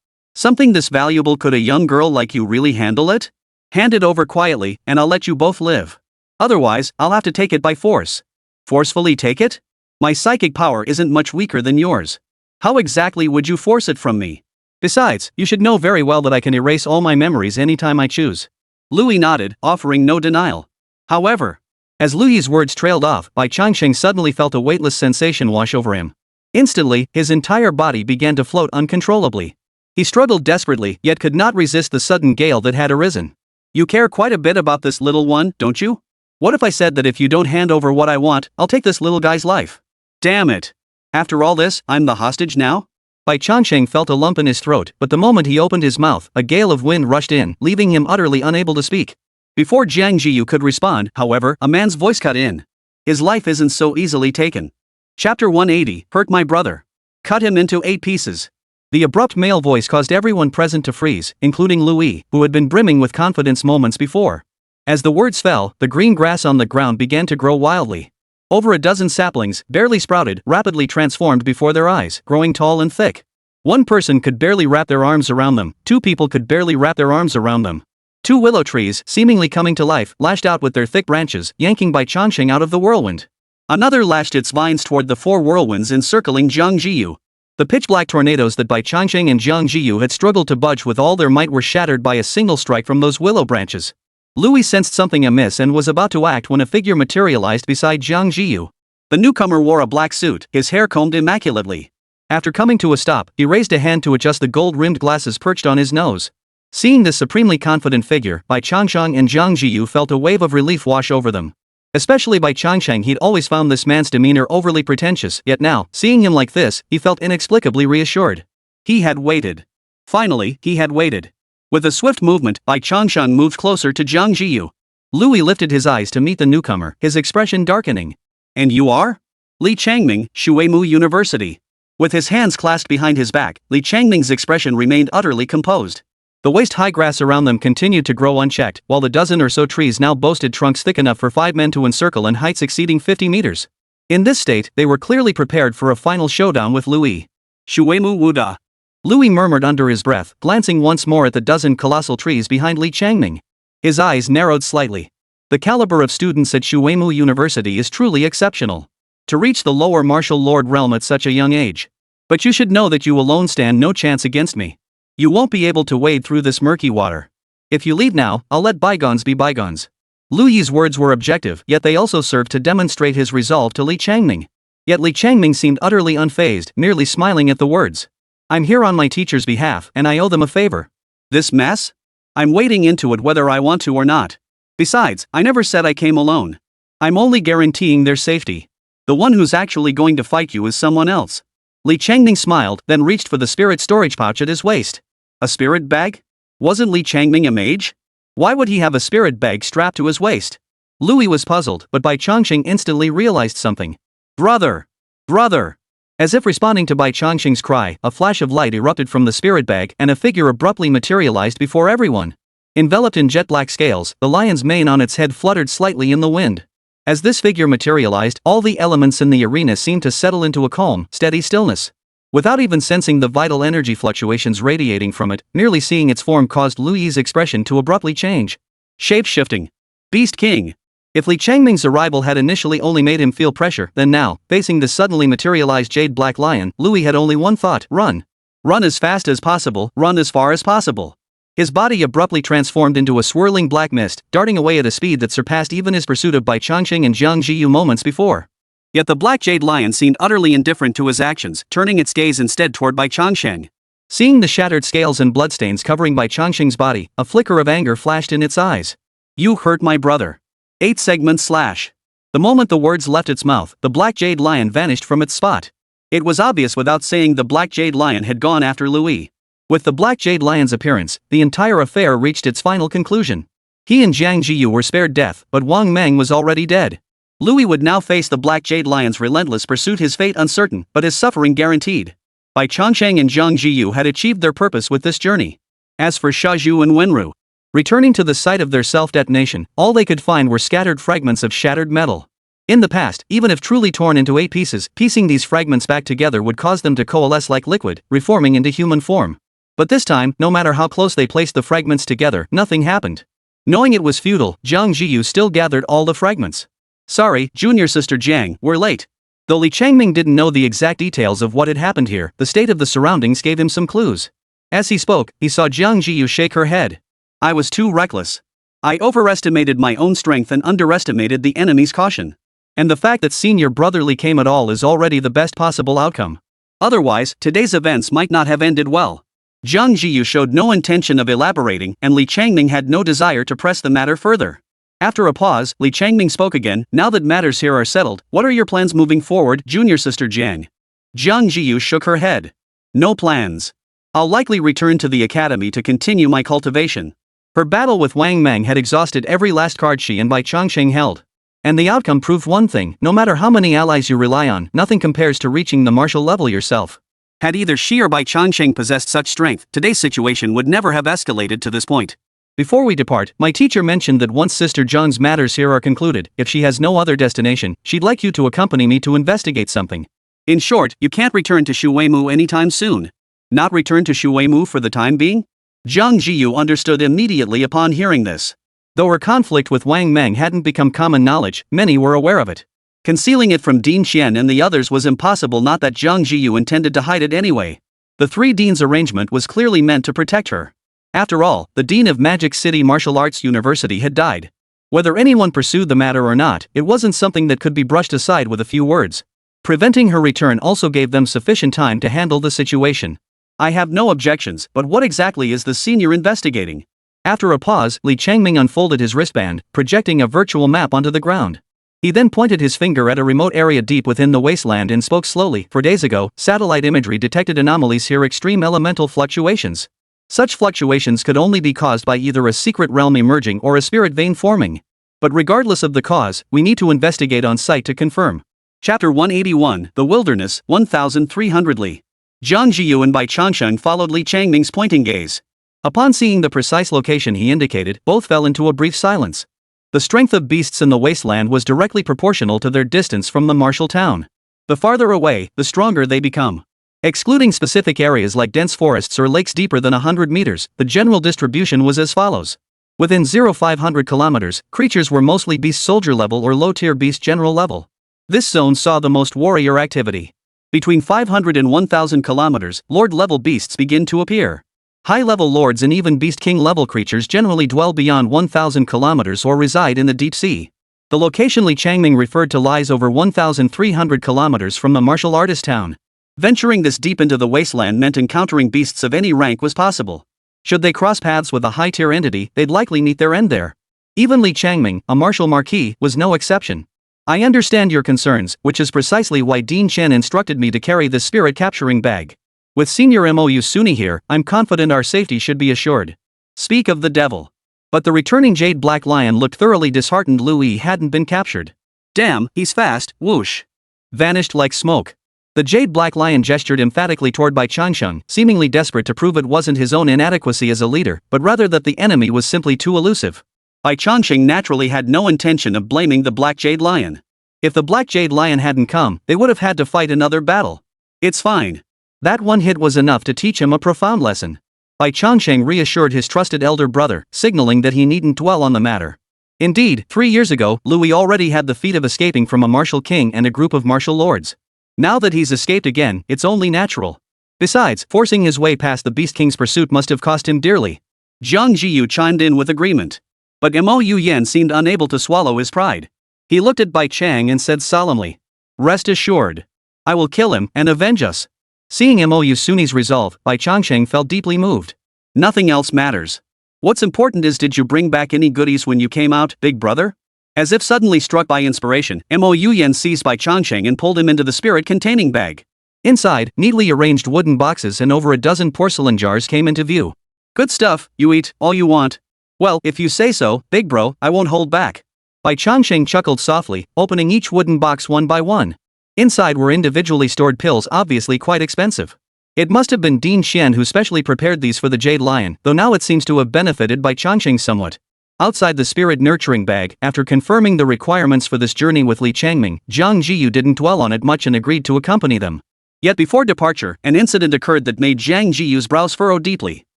Something this valuable, could a young girl like you really handle it? Hand it over quietly, and I'll let you both live. Otherwise, I'll have to take it by force. Forcefully take it? My psychic power isn't much weaker than yours. How exactly would you force it from me? Besides, you should know very well that I can erase all my memories anytime I choose. Lu Yi nodded, offering no denial. However, as Lu Yi's words trailed off, Bai Changsheng suddenly felt a weightless sensation wash over him. Instantly, his entire body began to float uncontrollably. He struggled desperately, yet could not resist the sudden gale that had arisen. You care quite a bit about this little one, don't you? What if I said that if you don't hand over what I want, I'll take this little guy's life? Damn it. After all this, I'm the hostage now? Bai Changsheng felt a lump in his throat, but the moment he opened his mouth, a gale of wind rushed in, leaving him utterly unable to speak. Before Jiang Zhiyu could respond, however, a man's voice cut in. His life isn't so easily taken. Chapter 180, Hurt My Brother. Cut him into 8 pieces. The abrupt male voice caused everyone present to freeze, including Lu Yi, who had been brimming with confidence moments before. As the words fell, the green grass on the ground began to grow wildly. Over a dozen saplings, barely sprouted, rapidly transformed before their eyes, growing tall and thick. One person could barely wrap their arms around them, 2 people could barely wrap their arms around them. 2 willow trees, seemingly coming to life, lashed out with their thick branches, yanking Bai Changsheng out of the whirlwind. Another lashed its vines toward the 4 whirlwinds encircling Jiang Zhiyu. The pitch-black tornadoes that Bai Changsheng and Jiang Zhiyu had struggled to budge with all their might were shattered by a single strike from those willow branches. Lu Yi sensed something amiss and was about to act when a figure materialized beside Jiang Zhiyu. The newcomer wore a black suit, his hair combed immaculately. After coming to a stop, he raised a hand to adjust the gold-rimmed glasses perched on his nose. Seeing this supremely confident figure, Bai Changsheng and Jiang Zhiyu felt a wave of relief wash over them. Especially Bai Changsheng, he'd always found this man's demeanor overly pretentious, yet now, seeing him like this, he felt inexplicably reassured. He had waited. Finally, he had waited. With a swift movement, Bai Changsheng moved closer to Jiang Zhiyu. Lu Yi lifted his eyes to meet the newcomer, his expression darkening. And you are? Li Changming, Shuimu University. With his hands clasped behind his back, Li Changming's expression remained utterly composed. The waist-high grass around them continued to grow unchecked, while the dozen or so trees now boasted trunks thick enough for 5 men to encircle and heights exceeding 50 meters. In this state, they were clearly prepared for a final showdown with Lu Yi. Shuimu Wuda. Lu Yi murmured under his breath, glancing once more at the dozen colossal trees behind Li Changming. His eyes narrowed slightly. The caliber of students at Shuimu University is truly exceptional. To reach the lower martial lord realm at such a young age. But you should know that you alone stand no chance against me. You won't be able to wade through this murky water. If you leave now, I'll let bygones be bygones. Lu Yi's words were objective, yet they also served to demonstrate his resolve to Li Changming. Yet Li Changming seemed utterly unfazed, merely smiling at the words. I'm here on my teacher's behalf, and I owe them a favor. This mess? I'm wading into it whether I want to or not. Besides, I never said I came alone. I'm only guaranteeing their safety. The one who's actually going to fight you is someone else. Li Changming smiled, then reached for the spirit storage pouch at his waist. A spirit bag? Wasn't Li Changming a mage? Why would he have a spirit bag strapped to his waist? Louis was puzzled, but Bai Changsheng instantly realized something. Brother! Brother! As if responding to Bai Changsheng's cry, a flash of light erupted from the spirit bag and a figure abruptly materialized before everyone. Enveloped in jet black scales, the lion's mane on its head fluttered slightly in the wind. As this figure materialized, all the elements in the arena seemed to settle into a calm, steady stillness. Without even sensing the vital energy fluctuations radiating from it, merely seeing its form caused Louis's expression to abruptly change. Shape-shifting. Beast King. If Li Changming's arrival had initially only made him feel pressure, then now, facing the suddenly materialized jade black lion, Louis had only one thought: run. Run as fast as possible, run as far as possible. His body abruptly transformed into a swirling black mist, darting away at a speed that surpassed even his pursuit of Bai Changsheng and Jiang Zhiyu moments before. Yet the black jade lion seemed utterly indifferent to his actions, turning its gaze instead toward Bai Changsheng. Seeing the shattered scales and bloodstains covering Bai Changsheng's body, a flicker of anger flashed in its eyes. You hurt my brother. 8-segment slash. The moment the words left its mouth, the black jade lion vanished from its spot. It was obvious without saying the black jade lion had gone after Louis. With the black jade lion's appearance, the entire affair reached its final conclusion. He and Jiang Zhiyu were spared death, but Wang Meng was already dead. Louis would now face the black jade lion's relentless pursuit, his fate uncertain, but his suffering guaranteed. Bai Changsheng and Jiang Zhiyu had achieved their purpose with this journey. As for Shaju and Wenru, returning to the site of their self-detonation, all they could find were scattered fragments of shattered metal. In the past, even if truly torn into 8 pieces, piecing these fragments back together would cause them to coalesce like liquid, reforming into human form. But this time, no matter how close they placed the fragments together, nothing happened. Knowing it was futile, Jiang Zhiyu still gathered all the fragments. Sorry, junior sister Jiang, we're late. Though Li Changming didn't know the exact details of what had happened here, the state of the surroundings gave him some clues. As he spoke, he saw Jiang Zhiyu shake her head. I was too reckless. I overestimated my own strength and underestimated the enemy's caution. And the fact that senior brotherly came at all is already the best possible outcome. Otherwise, today's events might not have ended well. Jiang Zhiyu showed no intention of elaborating, and Li Changming had no desire to press the matter further. After a pause, Li Changming spoke again. Now that matters here are settled, what are your plans moving forward, junior sister Jiang? Jiang Zhiyu shook her head. No plans. I'll likely return to the academy to continue my cultivation. Her battle with Wang Meng had exhausted every last card she and Bai Changsheng held. And the outcome proved one thing: no matter how many allies you rely on, nothing compares to reaching the martial level yourself. Had either she or Bai Changsheng possessed such strength, today's situation would never have escalated to this point. Before we depart, my teacher mentioned that once Sister Zheng's matters here are concluded, if she has no other destination, she'd like you to accompany me to investigate something. In short, you can't return to Shuweimu anytime soon. Not return to Shuweimu for the time being? Jiang Zhiyu understood immediately upon hearing this. Though her conflict with Wang Meng hadn't become common knowledge, many were aware of it. Concealing it from Dean Qian and the others was impossible, not that Jiang Zhiyu intended to hide it anyway. The 3 deans arrangement was clearly meant to protect her. After all, the dean of Magic City Martial Arts University had died. Whether anyone pursued the matter or not, it wasn't something that could be brushed aside with a few words. Preventing her return also gave them sufficient time to handle the situation. I have no objections, but what exactly is the senior investigating? After a pause, Li Changming unfolded his wristband, projecting a virtual map onto the ground. He then pointed his finger at a remote area deep within the wasteland and spoke slowly. 4 days ago, satellite imagery detected anomalies here: extreme elemental fluctuations. Such fluctuations could only be caused by either a secret realm emerging or a spirit vein forming. But regardless of the cause, we need to investigate on site to confirm. Chapter 181, The Wilderness, 1300 Li. Jiang Zhiyu and Bai Changsheng followed Li Changming's pointing gaze. Upon seeing the precise location he indicated, both fell into a brief silence. The strength of beasts in the wasteland was directly proportional to their distance from the martial town. The farther away, the stronger they become. Excluding specific areas like dense forests or lakes deeper than 100 meters, the general distribution was as follows. Within 500 kilometers, creatures were mostly beast soldier level or low-tier beast general level. This zone saw the most warrior activity. Between 500 and 1000 kilometers, lord-level beasts begin to appear. High-level lords and even beast king-level creatures generally dwell beyond 1000 kilometers or reside in the deep sea. The location Li Changming referred to lies over 1300 kilometers from the martial artist town. Venturing this deep into the wasteland meant encountering beasts of any rank was possible. Should they cross paths with a high-tier entity, they'd likely meet their end there. Even Li Changming, a martial marquis, was no exception. I understand your concerns, which is precisely why Dean Chen instructed me to carry the spirit capturing bag. With Senior Mou Suni here, I'm confident our safety should be assured. Speak of the devil. But the returning Jade Black Lion looked thoroughly disheartened. Louis hadn't been captured. Damn, he's fast, whoosh. Vanished like smoke. The Jade Black Lion gestured emphatically toward Bai Changsheng, seemingly desperate to prove it wasn't his own inadequacy as a leader, but rather that the enemy was simply too elusive. Bai Changsheng naturally had no intention of blaming the Black Jade Lion. If the Black Jade Lion hadn't come, they would have had to fight another battle. It's fine. That one hit was enough to teach him a profound lesson. Bai Changsheng reassured his trusted elder brother, signaling that he needn't dwell on the matter. Indeed, 3 years ago, Louis already had the feat of escaping from a martial king and a group of martial lords. Now that he's escaped again, it's only natural. Besides, forcing his way past the Beast King's pursuit must have cost him dearly. Jiang Zhiyu chimed in with agreement. But Mou Yan seemed unable to swallow his pride. He looked at Bai Chang and said solemnly, "Rest assured. I will kill him and avenge us." Seeing Mou Suni's resolve, Bai Changsheng felt deeply moved. Nothing else matters. What's important is, did you bring back any goodies when you came out, big brother? As if suddenly struck by inspiration, Mou Yan seized Bai Changsheng and pulled him into the spirit-containing bag. Inside, neatly arranged wooden boxes and over a dozen porcelain jars came into view. Good stuff, you eat all you want. Well, if you say so, big bro, I won't hold back. Bai Changsheng chuckled softly, opening each wooden box one by one. Inside were individually stored pills, obviously quite expensive. It must have been Dean Xian who specially prepared these for the Jade Lion, though now it seems to have benefited Bai Changsheng somewhat. Outside the spirit nurturing bag, after confirming the requirements for this journey with Li Changming, Jiang Zhiyu didn't dwell on it much and agreed to accompany them. Yet before departure, an incident occurred that made Jiang Zhiyu's brows furrow deeply.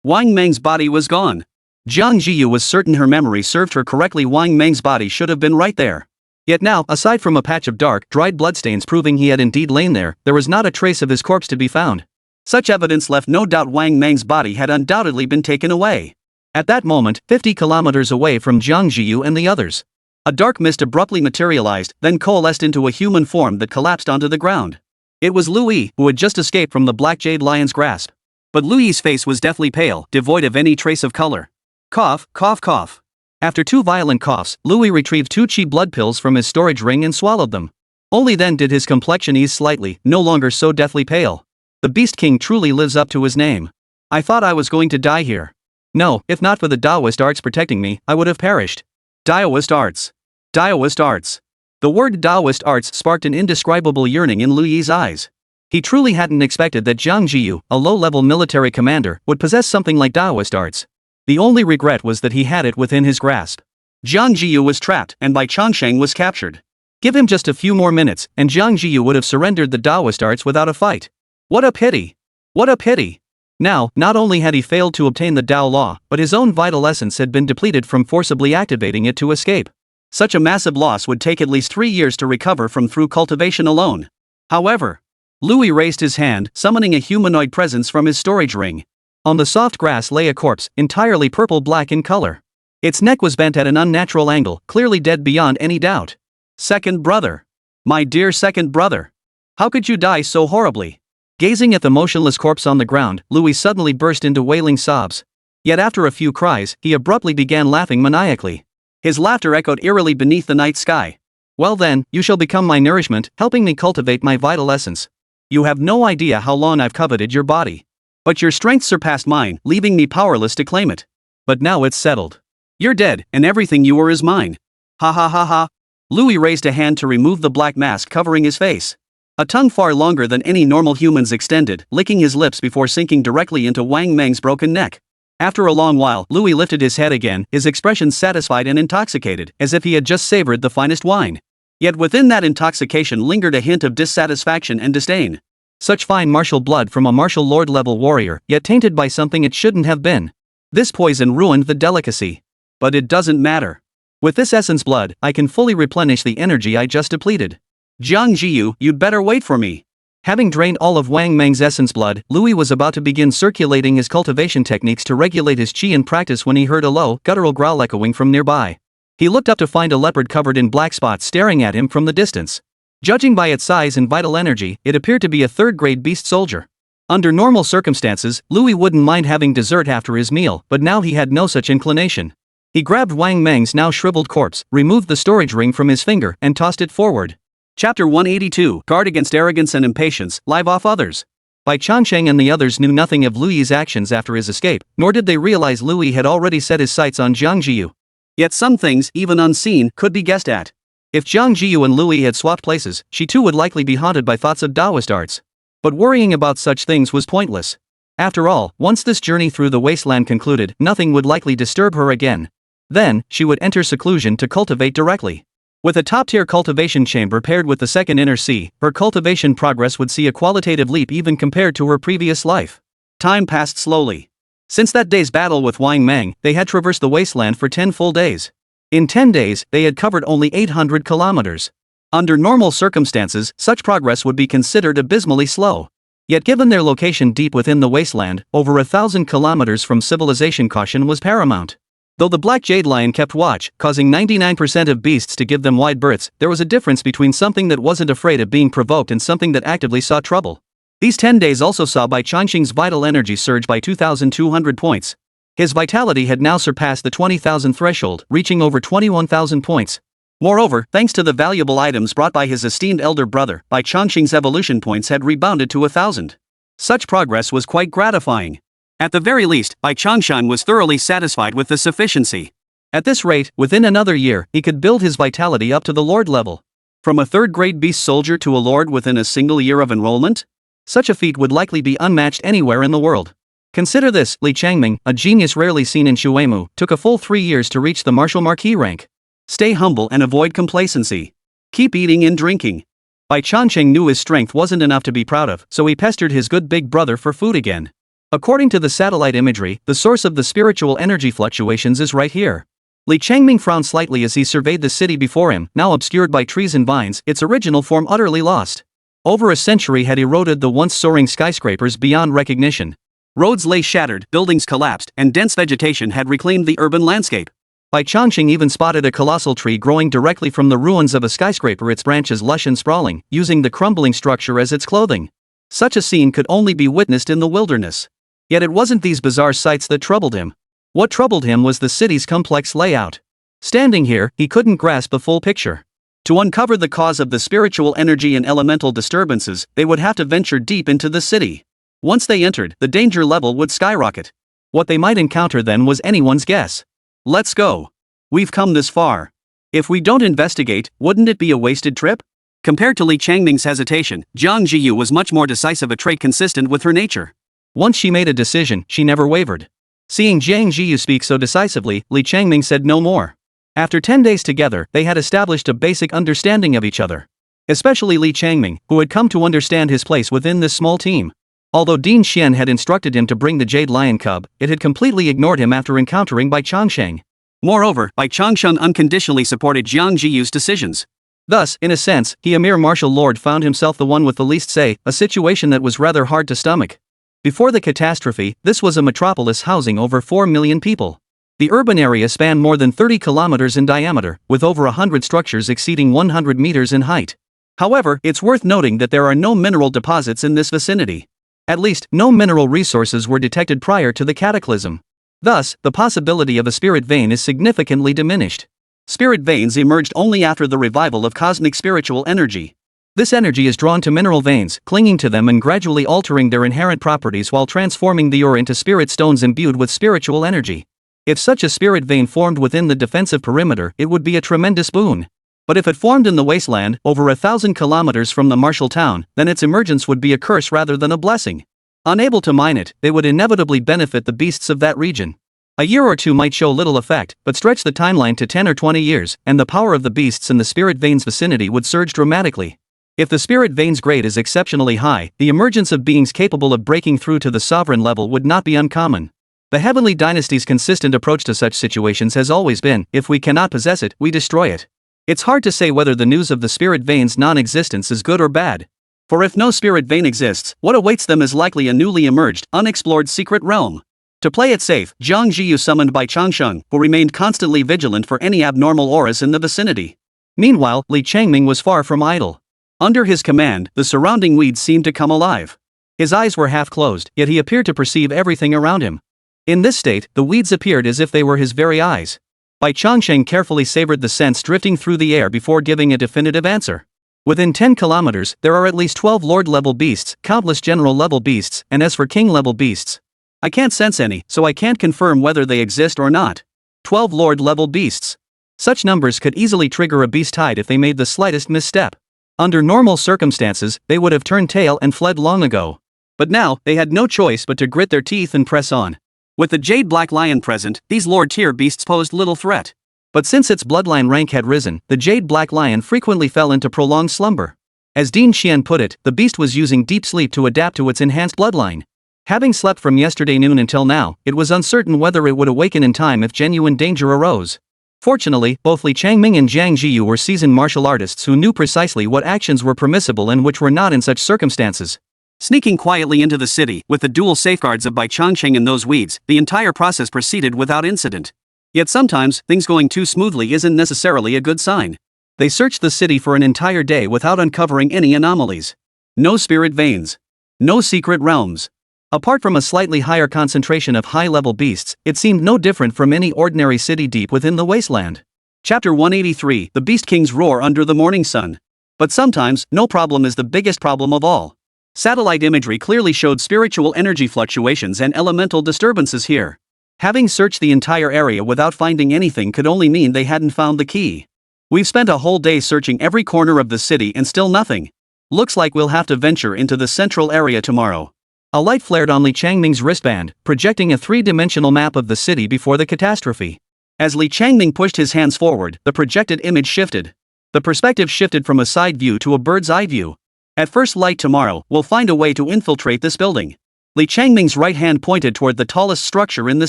Wang Meng's body was gone. Jiang Zhiyu was certain her memory served her correctly. Wang Meng's body should have been right there. Yet now, aside from a patch of dark, dried bloodstains proving he had indeed lain there, there was not a trace of his corpse to be found. Such evidence left no doubt Wang Meng's body had undoubtedly been taken away. At that moment, 50 kilometers away from Jiang Zhiyu and the others, a dark mist abruptly materialized, then coalesced into a human form that collapsed onto the ground. It was Louis, who had just escaped from the Black Jade Lion's grasp. But Louis's face was deathly pale, devoid of any trace of color. Cough, cough, cough. After 2 violent coughs, Louis retrieved 2 chi blood pills from his storage ring and swallowed them. Only then did his complexion ease slightly, no longer so deathly pale. The Beast King truly lives up to his name. I thought I was going to die here. No, if not for the Taoist arts protecting me, I would have perished. Taoist arts. Taoist arts. The word Taoist arts sparked an indescribable yearning in Louis's eyes. He truly hadn't expected that Jiang Zhiyu, a low-level military commander, would possess something like Taoist arts. The only regret was that he had it within his grasp. Jiang Zhiyu was trapped, and Bai Changsheng was captured. Give him just a few more minutes, and Jiang Zhiyu would have surrendered the Taoist arts without a fight. What a pity! What a pity! Now, not only had he failed to obtain the Tao Law, but his own vital essence had been depleted from forcibly activating it to escape. Such a massive loss would take at least 3 years to recover from through cultivation alone. However, Louis raised his hand, summoning a humanoid presence from his storage ring. On the soft grass lay a corpse, entirely purple-black in color. Its neck was bent at an unnatural angle, clearly dead beyond any doubt. Second brother. My dear second brother. How could you die so horribly? Gazing at the motionless corpse on the ground, Louis suddenly burst into wailing sobs. Yet after a few cries, he abruptly began laughing maniacally. His laughter echoed eerily beneath the night sky. Well then, you shall become my nourishment, helping me cultivate my vital essence. You have no idea how long I've coveted your body. But your strength surpassed mine, leaving me powerless to claim it. But now it's settled. You're dead, and everything you were is mine. Ha ha ha ha. Louis raised a hand to remove the black mask covering his face. A tongue far longer than any normal human's extended, licking his lips before sinking directly into Wang Meng's broken neck. After a long while, Louis lifted his head again, his expression satisfied and intoxicated, as if he had just savored the finest wine. Yet within that intoxication lingered a hint of dissatisfaction and disdain. Such fine martial blood from a martial lord-level warrior, yet tainted by something it shouldn't have been. This poison ruined the delicacy. But it doesn't matter. With this essence blood, I can fully replenish the energy I just depleted. Jiang Zhiyu, you'd better wait for me. Having drained all of Wang Meng's essence blood, Louis was about to begin circulating his cultivation techniques to regulate his chi and practice when he heard a low, guttural growl echoing from nearby. He looked up to find a leopard covered in black spots staring at him from the distance. Judging by its size and vital energy, it appeared to be a third-grade beast soldier. Under normal circumstances, Louis wouldn't mind having dessert after his meal, but now he had no such inclination. He grabbed Wang Meng's now shriveled corpse, removed the storage ring from his finger, and tossed it forward. Chapter 182, Guard Against Arrogance and Impatience, Live Off Others. Bai Changsheng and the others knew nothing of Luyi's actions after his escape, nor did they realize Luyi had already set his sights on Jiang Zhiyu. Yet some things, even unseen, could be guessed at. If Jiang Zhiyu and Luyi had swapped places, she too would likely be haunted by thoughts of Taoist arts. But worrying about such things was pointless. After all, once this journey through the wasteland concluded, nothing would likely disturb her again. Then, she would enter seclusion to cultivate directly. With a top-tier cultivation chamber paired with the second inner sea, her cultivation progress would see a qualitative leap even compared to her previous life. Time passed slowly. Since that day's battle with Wang Meng, they had traversed the wasteland for 10 full days. In 10 days, they had covered only 800 kilometers. Under normal circumstances, such progress would be considered abysmally slow. Yet given their location deep within the wasteland, over 1,000 kilometers from civilization, caution was paramount. Though the black jade lion kept watch, causing 99% of beasts to give them wide berths, there was a difference between something that wasn't afraid of being provoked and something that actively sought trouble. These 10 days also saw Bai Changsheng's vital energy surge by 2,200 points. His vitality had now surpassed the 20,000 threshold, reaching over 21,000 points. Moreover, thanks to the valuable items brought by his esteemed elder brother, Bai Changsheng's evolution points had rebounded to 1,000. Such progress was quite gratifying. At the very least, Bai Changsheng was thoroughly satisfied with the sufficiency. At this rate, within another year, he could build his vitality up to the lord level. From a third-grade beast soldier to a lord within a single year of enrollment? Such a feat would likely be unmatched anywhere in the world. Consider this: Li Changming, a genius rarely seen in Shuemu, took a full 3 years to reach the martial marquis rank. Stay humble and avoid complacency. Keep eating and drinking. Bai Changsheng knew his strength wasn't enough to be proud of, so he pestered his good big brother for food again. According to the satellite imagery, the source of the spiritual energy fluctuations is right here. Li Changming frowned slightly as he surveyed the city before him, now obscured by trees and vines, its original form utterly lost. Over a century had eroded the once soaring skyscrapers beyond recognition. Roads lay shattered, buildings collapsed, and dense vegetation had reclaimed the urban landscape. Bai Changsheng even spotted a colossal tree growing directly from the ruins of a skyscraper, its branches lush and sprawling, using the crumbling structure as its clothing. Such a scene could only be witnessed in the wilderness. Yet it wasn't these bizarre sights that troubled him. What troubled him was the city's complex layout. Standing here, he couldn't grasp the full picture. To uncover the cause of the spiritual energy and elemental disturbances, they would have to venture deep into the city. Once they entered, the danger level would skyrocket. What they might encounter then was anyone's guess. Let's go. We've come this far. If we don't investigate, wouldn't it be a wasted trip? Compared to Li Changming's hesitation, Jiang Zhiyu was much more decisive, a trait consistent with her nature. Once she made a decision, she never wavered. Seeing Jiang Zhiyu speak so decisively, Li Changming said no more. After 10 days together, they had established a basic understanding of each other. Especially Li Changming, who had come to understand his place within this small team. Although Dean Xian had instructed him to bring the Jade Lion Cub, it had completely ignored him after encountering Bai Changsheng. Moreover, Bai Changsheng unconditionally supported Jiang Zhiyu's decisions. Thus, in a sense, he, a mere martial lord, found himself the one with the least say, a situation that was rather hard to stomach. Before the catastrophe, this was a metropolis housing over 4 million people. The urban area spanned more than 30 kilometers in diameter, with over 100 structures exceeding 100 meters in height. However, it's worth noting that there are no mineral deposits in this vicinity. At least, no mineral resources were detected prior to the cataclysm. Thus, the possibility of a spirit vein is significantly diminished. Spirit veins emerged only after the revival of cosmic spiritual energy. This energy is drawn to mineral veins, clinging to them and gradually altering their inherent properties while transforming the ore into spirit stones imbued with spiritual energy. If such a spirit vein formed within the defensive perimeter, it would be a tremendous boon. But if it formed in the wasteland, over 1,000 kilometers from the martial town, then its emergence would be a curse rather than a blessing. Unable to mine it, they would inevitably benefit the beasts of that region. A year or two might show little effect, but stretch the timeline to 10 or 20 years, and the power of the beasts in the spirit veins vicinity would surge dramatically. If the spirit veins grade is exceptionally high, the emergence of beings capable of breaking through to the sovereign level would not be uncommon. The Heavenly Dynasty's consistent approach to such situations has always been, if we cannot possess it, we destroy it. It's hard to say whether the news of the spirit veins' non-existence is good or bad. For if no spirit vein exists, what awaits them is likely a newly emerged, unexplored secret realm. To play it safe, Jiang Zhiyu summoned Bai Changsheng, who remained constantly vigilant for any abnormal auras in the vicinity. Meanwhile, Li Changming was far from idle. Under his command, the surrounding weeds seemed to come alive. His eyes were half closed, yet he appeared to perceive everything around him. In this state, the weeds appeared as if they were his very eyes. Bai Changsheng carefully savored the scents drifting through the air before giving a definitive answer. Within 10 kilometers, there are at least 12 Lord-level beasts, countless General-level beasts, and as for King-level beasts, I can't sense any, so I can't confirm whether they exist or not. 12 Lord-level beasts. Such numbers could easily trigger a beast tide if they made the slightest misstep. Under normal circumstances, they would have turned tail and fled long ago. But now, they had no choice but to grit their teeth and press on. With the Jade Black Lion present, these Lord-tier beasts posed little threat. But since its bloodline rank had risen, the Jade Black Lion frequently fell into prolonged slumber. As Dean Xian put it, the beast was using deep sleep to adapt to its enhanced bloodline. Having slept from yesterday noon until now, it was uncertain whether it would awaken in time if genuine danger arose. Fortunately, both Li Changming and Jiang Zhiyu were seasoned martial artists who knew precisely what actions were permissible and which were not in such circumstances. Sneaking quietly into the city, with the dual safeguards of Bai Changsheng and those weeds, the entire process proceeded without incident. Yet sometimes, things going too smoothly isn't necessarily a good sign. They searched the city for an entire day without uncovering any anomalies. No spirit veins. No secret realms. Apart from a slightly higher concentration of high-level beasts, it seemed no different from any ordinary city deep within the Wasteland. Chapter 183, The Beast Kings Roar Under the Morning Sun. But sometimes, no problem is the biggest problem of all. Satellite imagery clearly showed spiritual energy fluctuations and elemental disturbances here. Having searched the entire area without finding anything could only mean they hadn't found the key. We've spent a whole day searching every corner of the city and still nothing. Looks like we'll have to venture into the central area tomorrow. A light flared on Li Changming's wristband, projecting a three-dimensional map of the city before the catastrophe. As Li Changming pushed his hands forward, the projected image shifted. The perspective shifted from a side view to a bird's-eye view. At first light tomorrow, we'll find a way to infiltrate this building. Li Changming's right hand pointed toward the tallest structure in the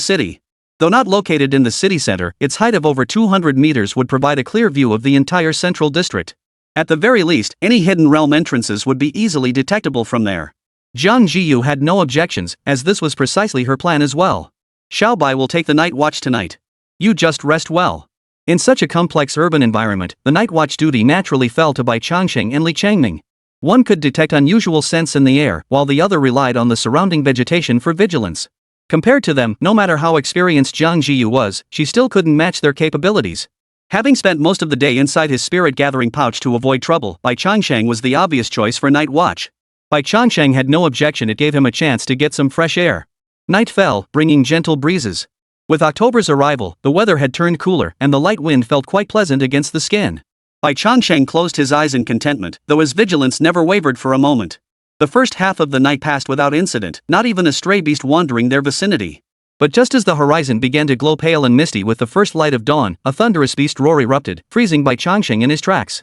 city. Though not located in the city center, its height of over 200 meters would provide a clear view of the entire central district. At the very least, any hidden realm entrances would be easily detectable from there. Jiang Zhiyu had no objections, as this was precisely her plan as well. Xiao Bai will take the night watch tonight. You just rest well. In such a complex urban environment, the night watch duty naturally fell to Bai Changsheng and Li Changming. One could detect unusual scents in the air, while the other relied on the surrounding vegetation for vigilance. Compared to them, no matter how experienced Jiang Zhiyu was, she still couldn't match their capabilities. Having spent most of the day inside his spirit-gathering pouch to avoid trouble, Bai Changsheng was the obvious choice for night watch. Bai Changsheng had no objection, it gave him a chance to get some fresh air. Night fell, bringing gentle breezes. With October's arrival, the weather had turned cooler, and the light wind felt quite pleasant against the skin. Bai Changsheng closed his eyes in contentment, though his vigilance never wavered for a moment. The first half of the night passed without incident, not even a stray beast wandering their vicinity. But just as the horizon began to glow pale and misty with the first light of dawn, a thunderous beast roar erupted, freezing Bai Changsheng in his tracks.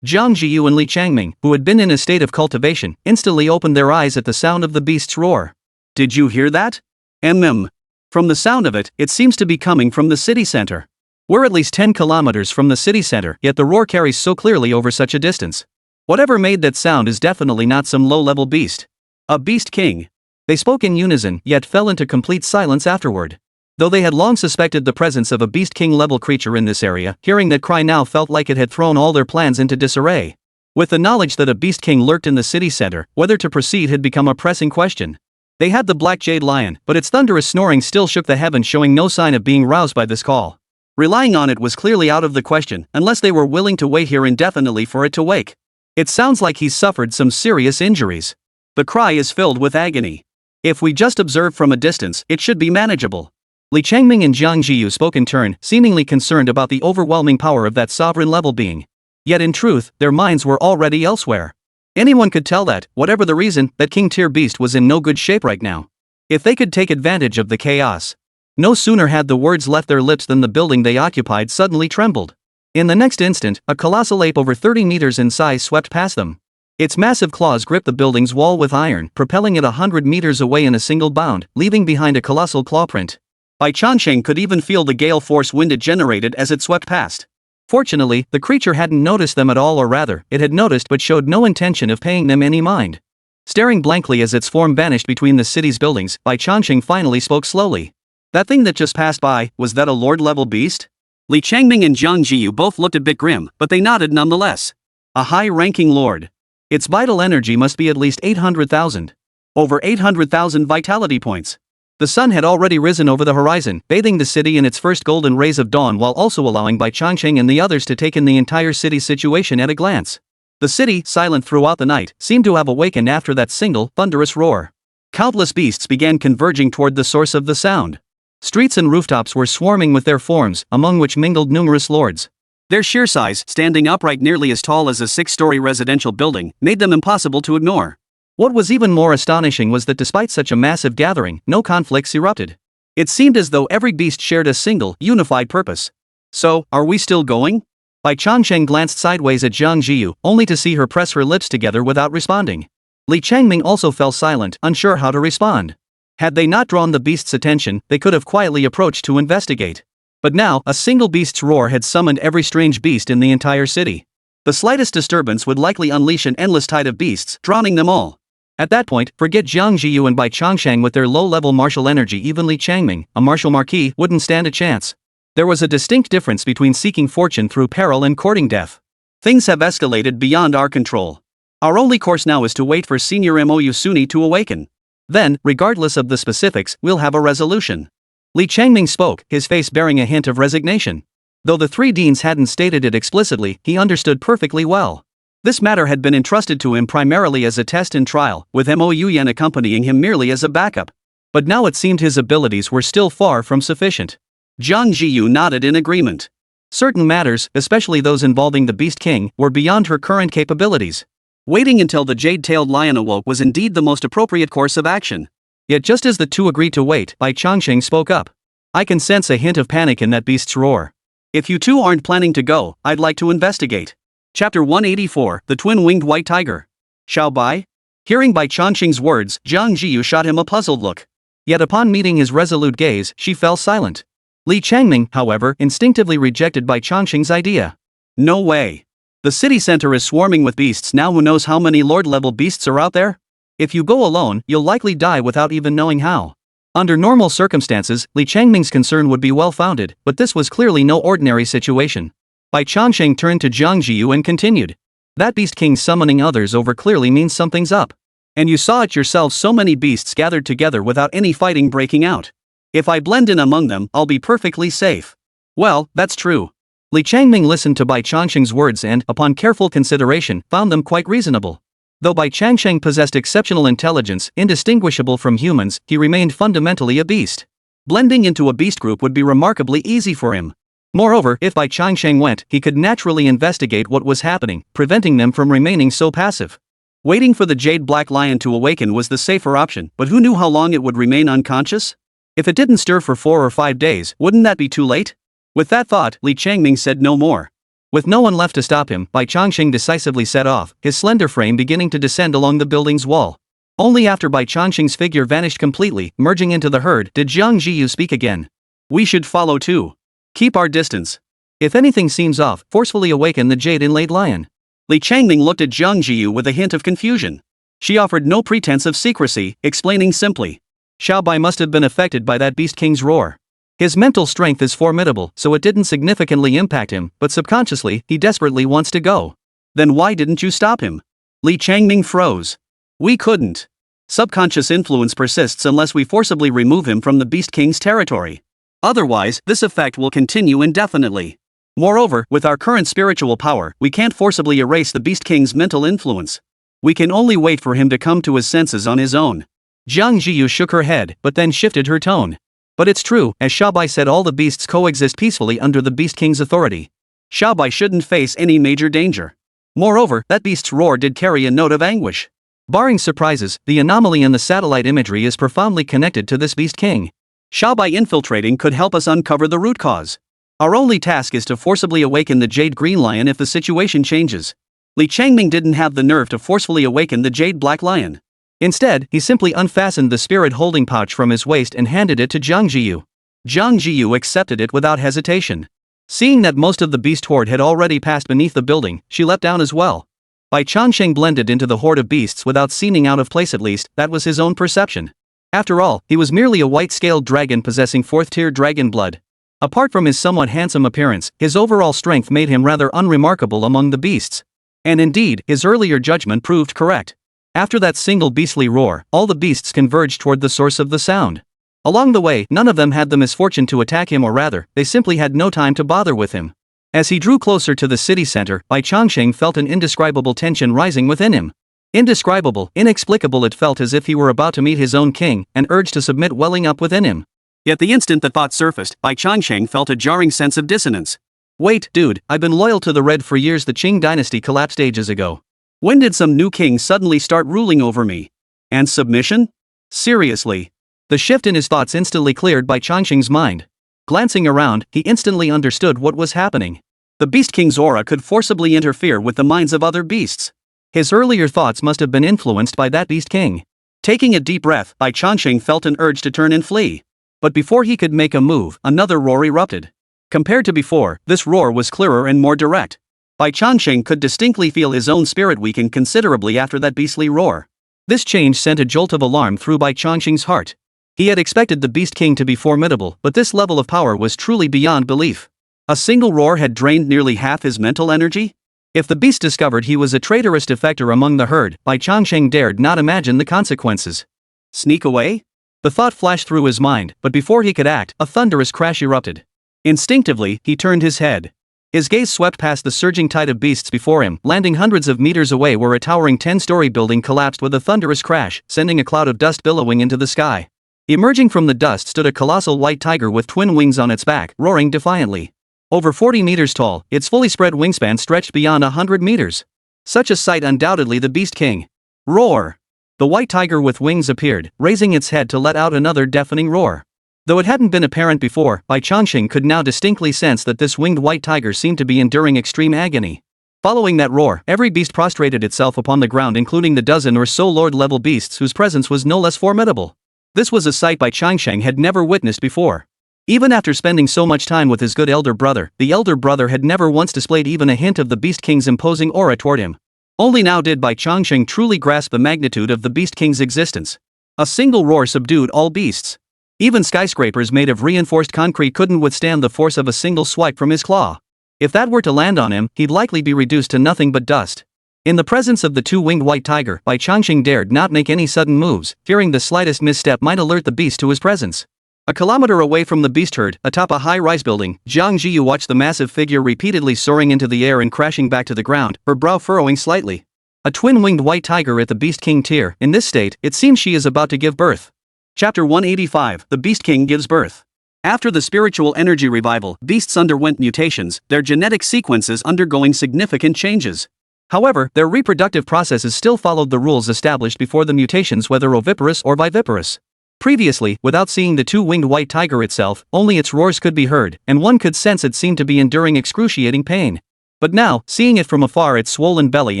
Jiang Zhiyu and Li Changming, who had been in a state of cultivation, instantly opened their eyes at the sound of the beast's roar. Did you hear that? From the sound of it, it seems to be coming from the city center. We're at least 10 kilometers from the city center, yet the roar carries so clearly over such a distance. Whatever made that sound is definitely not some low-level beast. A beast king. They spoke in unison, yet fell into complete silence afterward. Though they had long suspected the presence of a beast king-level creature in this area, hearing that cry now felt like it had thrown all their plans into disarray. With the knowledge that a beast king lurked in the city center, whether to proceed had become a pressing question. They had the black jade lion, but its thunderous snoring still shook the heavens, showing no sign of being roused by this call. Relying on it was clearly out of the question, unless they were willing to wait here indefinitely for it to wake. It sounds like he's suffered some serious injuries. The cry is filled with agony. If we just observe from a distance, it should be manageable. Li Changming and Jiang Zhiyu spoke in turn, seemingly concerned about the overwhelming power of that sovereign-level being. Yet in truth, their minds were already elsewhere. Anyone could tell that, whatever the reason, that king-tier beast was in no good shape right now. If they could take advantage of the chaos. No sooner had the words left their lips than the building they occupied suddenly trembled. In the next instant, a colossal ape over 30 meters in size swept past them. Its massive claws gripped the building's wall with iron, propelling it 100 meters away in a single bound, leaving behind a colossal claw print. Bai Changsheng could even feel the gale force wind it generated as it swept past. Fortunately, the creature hadn't noticed them at all, or rather, it had noticed but showed no intention of paying them any mind. Staring blankly as its form vanished between the city's buildings, Bai Changsheng finally spoke slowly. That thing that just passed by, was that a lord-level beast? Li Changming and Jiang Zhiyu both looked a bit grim, but they nodded nonetheless. A high-ranking lord. Its vital energy must be at least 800,000. Over 800,000 vitality points. The sun had already risen over the horizon, bathing the city in its first golden rays of dawn while also allowing Bai Changsheng and the others to take in the entire city's situation at a glance. The city, silent throughout the night, seemed to have awakened after that single, thunderous roar. Countless beasts began converging toward the source of the sound. Streets and rooftops were swarming with their forms, among which mingled numerous lords. Their sheer size, standing upright nearly as tall as a 6-story residential building, made them impossible to ignore. What was even more astonishing was that despite such a massive gathering, no conflicts erupted. It seemed as though every beast shared a single, unified purpose. So, are we still going? Bai Changsheng glanced sideways at Jiang Zhiyu, only to see her press her lips together without responding. Li Changming also fell silent, unsure how to respond. Had they not drawn the beast's attention, they could have quietly approached to investigate. But now, a single beast's roar had summoned every strange beast in the entire city. The slightest disturbance would likely unleash an endless tide of beasts, drowning them all. At that point, forget Jiang Zhiyu and Bai Changsheng with their low-level martial energy. Even Li Changming, a martial marquis, wouldn't stand a chance. There was a distinct difference between seeking fortune through peril and courting death. Things have escalated beyond our control. Our only course now is to wait for Senior Mou Suni to awaken. Then, regardless of the specifics, we'll have a resolution. Li Changming spoke, his face bearing a hint of resignation. Though the three deans hadn't stated it explicitly, he understood perfectly well. This matter had been entrusted to him primarily as a test and trial, with Mou Yuan accompanying him merely as a backup. But now it seemed his abilities were still far from sufficient. Jiang Zhiyu nodded in agreement. Certain matters, especially those involving the Beast King, were beyond her current capabilities. Waiting until the jade-tailed lion awoke was indeed the most appropriate course of action. Yet just as the two agreed to wait, Bai Changsheng spoke up. I can sense a hint of panic in that beast's roar. If you two aren't planning to go, I'd like to investigate. Chapter 184, The Twin-Winged White Tiger. Shall Bai? Hearing Bai Changsheng's words, Jiang Zhiyu shot him a puzzled look. Yet upon meeting his resolute gaze, she fell silent. Li Changming, however, instinctively rejected Bai Changsheng's idea. No way. The city center is swarming with beasts now. Who knows how many lord-level beasts are out there? If you go alone, you'll likely die without even knowing how. Under normal circumstances, Li Changming's concern would be well-founded, but this was clearly no ordinary situation. Bai Changsheng turned to Jiang Zhiyu and continued. That Beast King summoning others over clearly means something's up. And you saw it yourselves, so many beasts gathered together without any fighting breaking out. If I blend in among them, I'll be perfectly safe. Well, that's true. Li Changming listened to Bai Changsheng's words and, upon careful consideration, found them quite reasonable. Though Bai Changsheng possessed exceptional intelligence, indistinguishable from humans, he remained fundamentally a beast. Blending into a beast group would be remarkably easy for him. Moreover, if Bai Changsheng went, he could naturally investigate what was happening, preventing them from remaining so passive. Waiting for the jade black lion to awaken was the safer option, but who knew how long it would remain unconscious? If it didn't stir for 4 or 5 days, wouldn't that be too late? With that thought, Li Changming said no more. With no one left to stop him, Bai Changsheng decisively set off, his slender frame beginning to descend along the building's wall. Only after Bai Changsheng's figure vanished completely, merging into the herd, did Jiang Zhiyu speak again. We should follow too. Keep our distance. If anything seems off, forcefully awaken the jade-inlaid lion. Li Changming looked at Jiang Zhiyu with a hint of confusion. She offered no pretense of secrecy, explaining simply. Xiao Bai must have been affected by that Beast King's roar. His mental strength is formidable, so it didn't significantly impact him, but subconsciously, he desperately wants to go. Then why didn't you stop him? Li Changming froze. We couldn't. Subconscious influence persists unless we forcibly remove him from the Beast King's territory. Otherwise, this effect will continue indefinitely. Moreover, with our current spiritual power, we can't forcibly erase the Beast King's mental influence. We can only wait for him to come to his senses on his own. Jiang Zhiyu shook her head, but then shifted her tone. But it's true, as Xiaobai said, all the beasts coexist peacefully under the Beast King's authority. Xiaobai shouldn't face any major danger. Moreover, that beast's roar did carry a note of anguish. Barring surprises, the anomaly in the satellite imagery is profoundly connected to this Beast King. Xiaobai infiltrating could help us uncover the root cause. Our only task is to forcibly awaken the Jade Green Lion if the situation changes. Li Changming didn't have the nerve to forcefully awaken the Jade Black Lion. Instead, he simply unfastened the spirit holding pouch from his waist and handed it to Jiang Zhiyu. Jiang Zhiyu accepted it without hesitation. Seeing that most of the beast horde had already passed beneath the building, she leapt down as well. Bai Changsheng blended into the horde of beasts without seeming out of place, at least, that was his own perception. After all, he was merely a white-scaled dragon possessing 4th-tier dragon blood. Apart from his somewhat handsome appearance, his overall strength made him rather unremarkable among the beasts. And indeed, his earlier judgment proved correct. After that single beastly roar, all the beasts converged toward the source of the sound. Along the way, none of them had the misfortune to attack him, or rather, they simply had no time to bother with him. As he drew closer to the city center, Bai Changsheng felt an indescribable tension rising within him. Indescribable, inexplicable, it felt as if he were about to meet his own king, an urge to submit welling up within him. Yet the instant the thought surfaced, Bai Changsheng felt a jarring sense of dissonance. Wait, dude, I've been loyal to the Red for years. The Qing dynasty collapsed ages ago. When did some new king suddenly start ruling over me? And submission? Seriously? The shift in his thoughts instantly cleared Bai Changsheng's mind. Glancing around, he instantly understood what was happening. The Beast King's aura could forcibly interfere with the minds of other beasts. His earlier thoughts must have been influenced by that Beast King. Taking a deep breath, Bai Changsheng felt an urge to turn and flee. But before he could make a move, another roar erupted. Compared to before, this roar was clearer and more direct. Bai Changsheng could distinctly feel his own spirit weaken considerably after that beastly roar. This change sent a jolt of alarm through Bai Changsheng's heart. He had expected the Beast King to be formidable, but this level of power was truly beyond belief. A single roar had drained nearly half his mental energy? If the beast discovered he was a traitorous defector among the herd, Bai Changsheng dared not imagine the consequences. Sneak away? The thought flashed through his mind, but before he could act, a thunderous crash erupted. Instinctively, he turned his head. His gaze swept past the surging tide of beasts before him, landing hundreds of meters away where a towering 10-story building collapsed with a thunderous crash, sending a cloud of dust billowing into the sky. Emerging from the dust stood a colossal white tiger with twin wings on its back, roaring defiantly. Over 40 meters tall, its fully spread wingspan stretched beyond 100 meters. Such a sight undoubtedly the Beast King. Roar! The white tiger with wings appeared, raising its head to let out another deafening roar. Though it hadn't been apparent before, Bai Changsheng could now distinctly sense that this winged white tiger seemed to be enduring extreme agony. Following that roar, every beast prostrated itself upon the ground, including the dozen or so lord-level beasts whose presence was no less formidable. This was a sight Bai Changsheng had never witnessed before. Even after spending so much time with his good elder brother, the elder brother had never once displayed even a hint of the Beast King's imposing aura toward him. Only now did Bai Changsheng truly grasp the magnitude of the Beast King's existence. A single roar subdued all beasts. Even skyscrapers made of reinforced concrete couldn't withstand the force of a single swipe from his claw. If that were to land on him, he'd likely be reduced to nothing but dust. In the presence of the two-winged white tiger, Bai Changsheng dared not make any sudden moves, fearing the slightest misstep might alert the beast to his presence. A kilometer away from the beast herd, atop a high-rise building, Jiang Zhiyu watched the massive figure repeatedly soaring into the air and crashing back to the ground, her brow furrowing slightly. A twin-winged white tiger at the Beast King tier. In this state, it seems she is about to give birth. Chapter 185, The Beast King Gives Birth. After the spiritual energy revival, beasts underwent mutations, their genetic sequences undergoing significant changes. However, their reproductive processes still followed the rules established before the mutations, whether oviparous or viviparous. Previously, without seeing the two-winged white tiger itself, only its roars could be heard, and one could sense it seemed to be enduring excruciating pain. But now, seeing it from afar, its swollen belly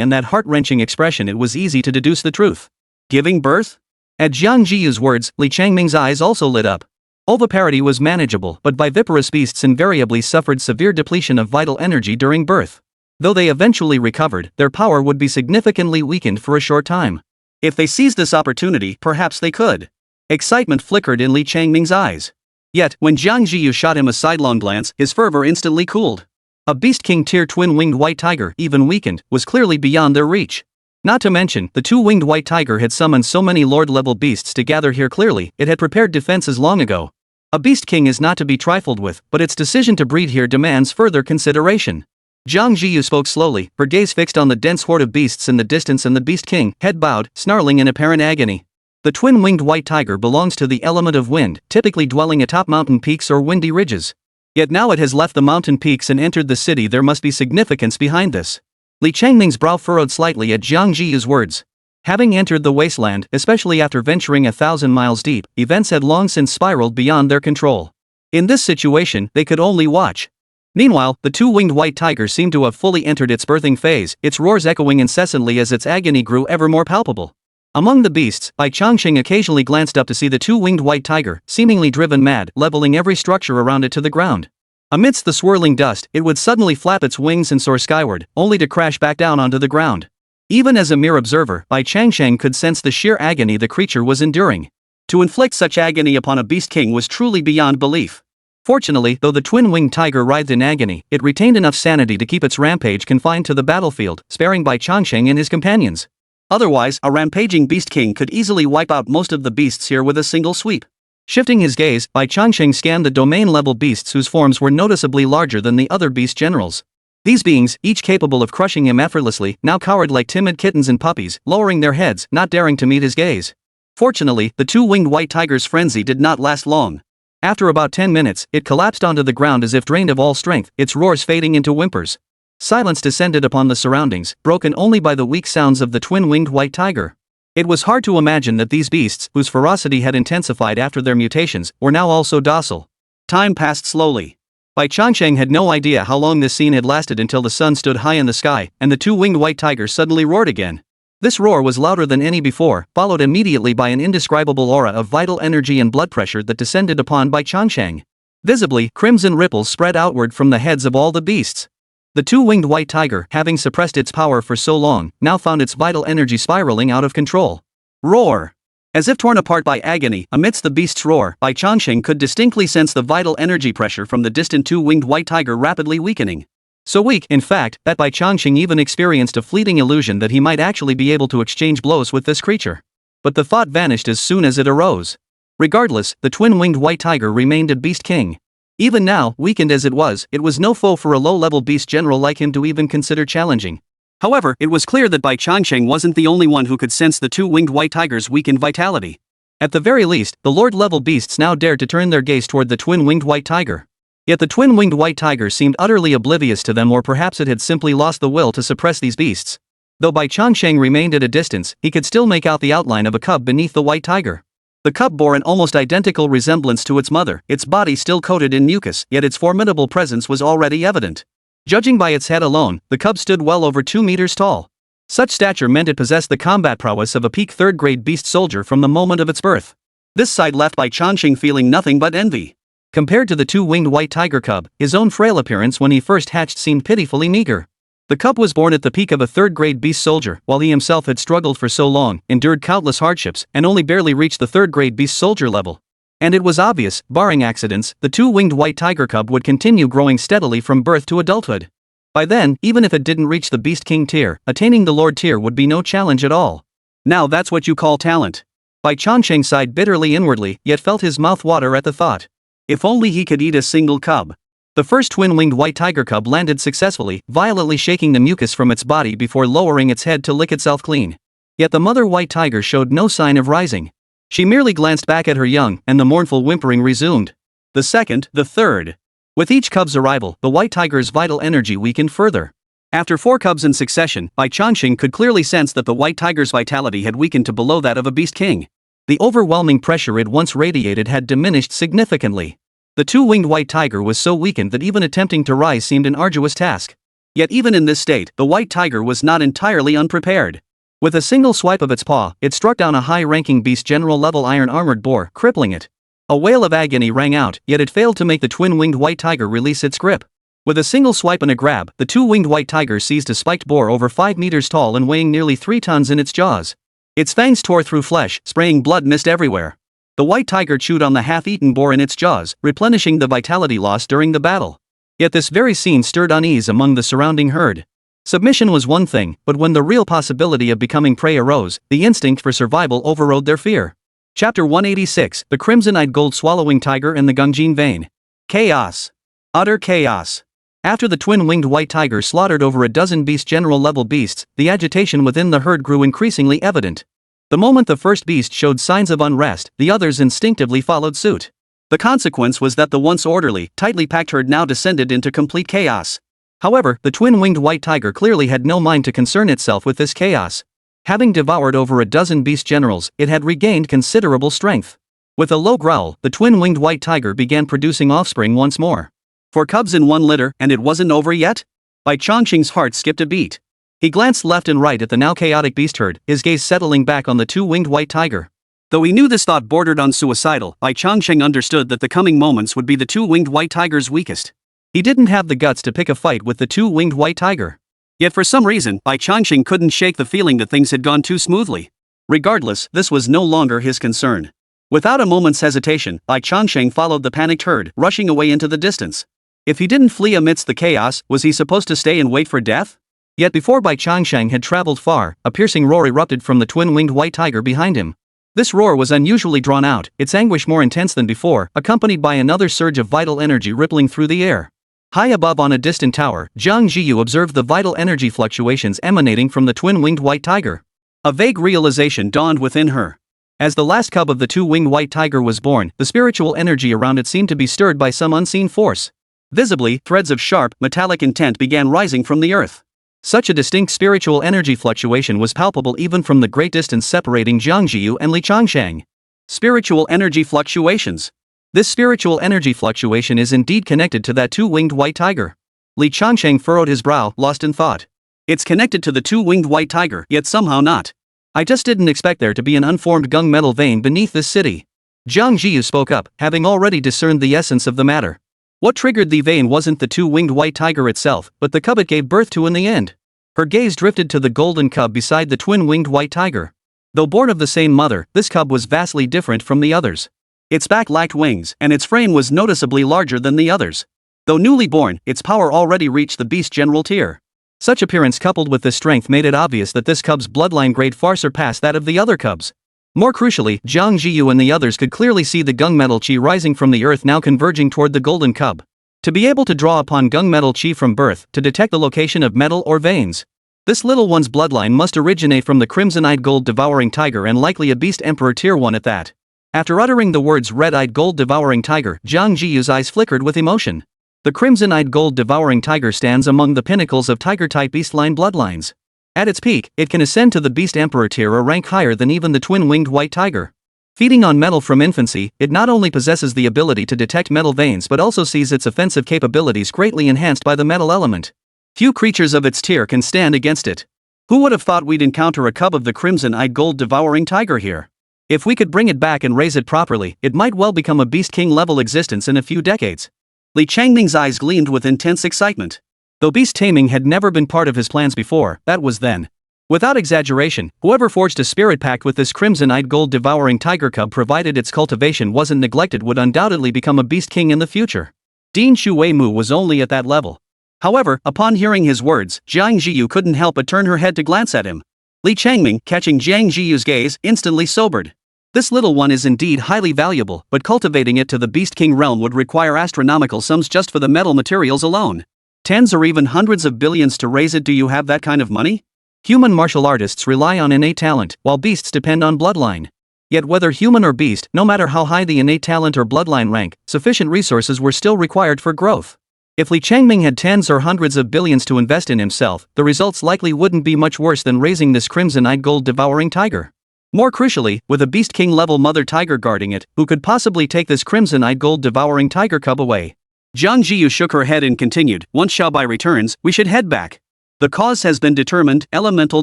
and that heart-wrenching expression, it was easy to deduce the truth. Giving birth? At Jiang Zhiyu's words, Li Changming's eyes also lit up. Oviparity was manageable, but viviparous beasts invariably suffered severe depletion of vital energy during birth. Though they eventually recovered, their power would be significantly weakened for a short time. If they seized this opportunity, perhaps they could. Excitement flickered in Li Changming's eyes. Yet, when Jiang Zhiyu shot him a sidelong glance, his fervor instantly cooled. A Beast King tier twin-winged white tiger, even weakened, was clearly beyond their reach. Not to mention, the two-winged white tiger had summoned so many lord-level beasts to gather here. Clearly, it had prepared defenses long ago. A Beast King is not to be trifled with, but its decision to breed here demands further consideration. Jiang Zhiyu spoke slowly, her gaze fixed on the dense horde of beasts in the distance and the Beast King, head bowed, snarling in apparent agony. The twin-winged white tiger belongs to the element of wind, typically dwelling atop mountain peaks or windy ridges. Yet now it has left the mountain peaks and entered the city. There must be significance behind this. Li Changming's brow furrowed slightly at Jiang Zhiyu's words. Having entered the Wasteland, especially after venturing 1,000 miles deep, events had long since spiraled beyond their control. In this situation, they could only watch. Meanwhile, the two-winged white tiger seemed to have fully entered its birthing phase, its roars echoing incessantly as its agony grew ever more palpable. Among the beasts, Bai Changsheng occasionally glanced up to see the two-winged white tiger, seemingly driven mad, leveling every structure around it to the ground. Amidst the swirling dust, it would suddenly flap its wings and soar skyward, only to crash back down onto the ground. Even as a mere observer, Bai Changsheng could sense the sheer agony the creature was enduring. To inflict such agony upon a Beast King was truly beyond belief. Fortunately, though the twin-winged tiger writhed in agony, it retained enough sanity to keep its rampage confined to the battlefield, sparing Bai Changsheng and his companions. Otherwise, a rampaging Beast King could easily wipe out most of the beasts here with a single sweep. Shifting his gaze, Bai Changsheng scanned the domain-level beasts whose forms were noticeably larger than the other beast generals. These beings, each capable of crushing him effortlessly, now cowered like timid kittens and puppies, lowering their heads, not daring to meet his gaze. Fortunately, the two-winged white tiger's frenzy did not last long. After about 10 minutes, it collapsed onto the ground as if drained of all strength, its roars fading into whimpers. Silence descended upon the surroundings, broken only by the weak sounds of the twin-winged white tiger. It was hard to imagine that these beasts, whose ferocity had intensified after their mutations, were now also docile. Time passed slowly. Bai Changsheng had no idea how long this scene had lasted until the sun stood high in the sky, and the two-winged white tiger suddenly roared again. This roar was louder than any before, followed immediately by an indescribable aura of vital energy and blood pressure that descended upon Bai Changsheng. Visibly, crimson ripples spread outward from the heads of all the beasts. The two-winged white tiger, having suppressed its power for so long, now found its vital energy spiraling out of control. Roar! As if torn apart by agony, amidst the beast's roar, Bai Changsheng could distinctly sense the vital energy pressure from the distant two-winged white tiger rapidly weakening. So weak, in fact, that Bai Changsheng even experienced a fleeting illusion that he might actually be able to exchange blows with this creature. But the thought vanished as soon as it arose. Regardless, the twin-winged white tiger remained a beast king. Even now, weakened as it was no foe for a low-level beast general like him to even consider challenging. However, it was clear that Bai Changsheng wasn't the only one who could sense the two-winged white tiger's weakened vitality. At the very least, the lord-level beasts now dared to turn their gaze toward the twin-winged white tiger. Yet the twin-winged white tiger seemed utterly oblivious to them, or perhaps it had simply lost the will to suppress these beasts. Though Bai Changsheng remained at a distance, he could still make out the outline of a cub beneath the white tiger. The cub bore an almost identical resemblance to its mother, its body still coated in mucus, yet its formidable presence was already evident. Judging by its head alone, the cub stood well over 2 meters tall. Such stature meant it possessed the combat prowess of a peak third-grade beast soldier from the moment of its birth. This sight left Bai Changsheng feeling nothing but envy. Compared to the two-winged white tiger cub, his own frail appearance when he first hatched seemed pitifully meager. The cub was born at the peak of a third-grade beast soldier, while he himself had struggled for so long, endured countless hardships, and only barely reached the third-grade beast soldier level. And it was obvious, barring accidents, the two-winged white tiger cub would continue growing steadily from birth to adulthood. By then, even if it didn't reach the Beast King tier, attaining the Lord tier would be no challenge at all. Now that's what you call talent. Bai Changsheng sighed bitterly inwardly, yet felt his mouth water at the thought. If only he could eat a single cub. The first twin-winged white tiger cub landed successfully, violently shaking the mucus from its body before lowering its head to lick itself clean. Yet the mother white tiger showed no sign of rising. She merely glanced back at her young, and the mournful whimpering resumed. The second, the third. With each cub's arrival, the white tiger's vital energy weakened further. After 4 cubs in succession, Bai Changsheng could clearly sense that the white tiger's vitality had weakened to below that of a beast king. The overwhelming pressure it once radiated had diminished significantly. The two-winged white tiger was so weakened that even attempting to rise seemed an arduous task. Yet even in this state, the white tiger was not entirely unprepared. With a single swipe of its paw, it struck down a high-ranking beast general-level iron-armored boar, crippling it. A wail of agony rang out, yet it failed to make the twin-winged white tiger release its grip. With a single swipe and a grab, the two-winged white tiger seized a spiked boar over 5 meters tall and weighing nearly 3 tons in its jaws. Its fangs tore through flesh, spraying blood mist everywhere. The white tiger chewed on the half-eaten boar in its jaws, replenishing the vitality lost during the battle. Yet this very scene stirred unease among the surrounding herd. Submission was one thing, but when the real possibility of becoming prey arose, the instinct for survival overrode their fear. Chapter 186, The Crimson-Eyed Gold-Swallowing Tiger and the Gungjin Vein. Chaos. Utter chaos. After the twin-winged white tiger slaughtered over a dozen beast general-level beasts, the agitation within the herd grew increasingly evident. The moment the first beast showed signs of unrest, the others instinctively followed suit. The consequence was that the once orderly, tightly packed herd now descended into complete chaos. However, the twin-winged white tiger clearly had no mind to concern itself with this chaos. Having devoured over a dozen beast generals, it had regained considerable strength. With a low growl, the twin-winged white tiger began producing offspring once more. 4 cubs in 1 litter, and it wasn't over yet? Bai Changsheng's heart skipped a beat. He glanced left and right at the now chaotic beast herd, his gaze settling back on the two-winged white tiger. Though he knew this thought bordered on suicidal, Bai Changsheng understood that the coming moments would be the two-winged white tiger's weakest. He didn't have the guts to pick a fight with the two-winged white tiger. Yet for some reason, Bai Changsheng couldn't shake the feeling that things had gone too smoothly. Regardless, this was no longer his concern. Without a moment's hesitation, Bai Changsheng followed the panicked herd, rushing away into the distance. If he didn't flee amidst the chaos, was he supposed to stay and wait for death? Yet before Bai Changsheng had traveled far, a piercing roar erupted from the twin-winged white tiger behind him. This roar was unusually drawn out, its anguish more intense than before, accompanied by another surge of vital energy rippling through the air. High above on a distant tower, Jiang Zhiyu observed the vital energy fluctuations emanating from the twin-winged white tiger. A vague realization dawned within her. As the last cub of the two-winged white tiger was born, the spiritual energy around it seemed to be stirred by some unseen force. Visibly, threads of sharp, metallic intent began rising from the earth. Such a distinct spiritual energy fluctuation was palpable even from the great distance separating Jiang Zhiyu and Bai Changsheng. Spiritual energy fluctuations. This spiritual energy fluctuation is indeed connected to that two-winged white tiger. Bai Changsheng furrowed his brow, lost in thought. It's connected to the two-winged white tiger, yet somehow not. I just didn't expect there to be an unformed gunmetal vein beneath this city. Jiang Zhiyu spoke up, having already discerned the essence of the matter. What triggered the vein wasn't the two-winged white tiger itself, but the cub it gave birth to in the end. Her gaze drifted to the golden cub beside the twin-winged white tiger. Though born of the same mother, this cub was vastly different from the others. Its back lacked wings, and its frame was noticeably larger than the others. Though newly born, its power already reached the beast general tier. Such appearance coupled with this strength made it obvious that this cub's bloodline grade far surpassed that of the other cubs. More crucially, Jiang Zhiyu and the others could clearly see the gunmetal chi rising from the earth now converging toward the golden cub. To be able to draw upon gunmetal chi from birth to detect the location of metal or veins. This little one's bloodline must originate from the crimson-eyed gold devouring tiger and likely a beast emperor tier 1 at that. After uttering the words red-eyed gold devouring tiger, Jiang Zhiyu's eyes flickered with emotion. The crimson-eyed gold devouring tiger stands among the pinnacles of tiger-type beastline bloodlines. At its peak, it can ascend to the beast emperor tier or rank higher than even the twin-winged white tiger. Feeding on metal from infancy, it not only possesses the ability to detect metal veins but also sees its offensive capabilities greatly enhanced by the metal element. Few creatures of its tier can stand against it. Who would have thought we'd encounter a cub of the crimson-eyed gold devouring tiger here? If we could bring it back and raise it properly, it might well become a beast king level existence in a few decades. Bai Changsheng's eyes gleamed with intense excitement. Though beast taming had never been part of his plans before, that was then. Without exaggeration, whoever forged a spirit pact with this crimson-eyed gold devouring tiger cub provided its cultivation wasn't neglected would undoubtedly become a beast king in the future. Dean Shu Weimu was only at that level. However, upon hearing his words, Jiang Zhiyu couldn't help but turn her head to glance at him. Bai Changsheng, catching Jiang Zhiyu's gaze, instantly sobered. This little one is indeed highly valuable, but cultivating it to the Beast King realm would require astronomical sums just for the metal materials alone. Tens or even hundreds of billions to raise it. Do you have that kind of money? Human martial artists rely on innate talent, while beasts depend on bloodline. Yet whether human or beast, no matter how high the innate talent or bloodline rank, sufficient resources were still required for growth. If Bai Changsheng had tens or hundreds of billions to invest in himself, the results likely wouldn't be much worse than raising this crimson-eyed gold devouring tiger. More crucially, with a Beast King level mother tiger guarding it, who could possibly take this crimson-eyed gold devouring tiger cub away? Jiang Zhiyu shook her head and continued, once Xiaobai returns, we should head back. The cause has been determined, elemental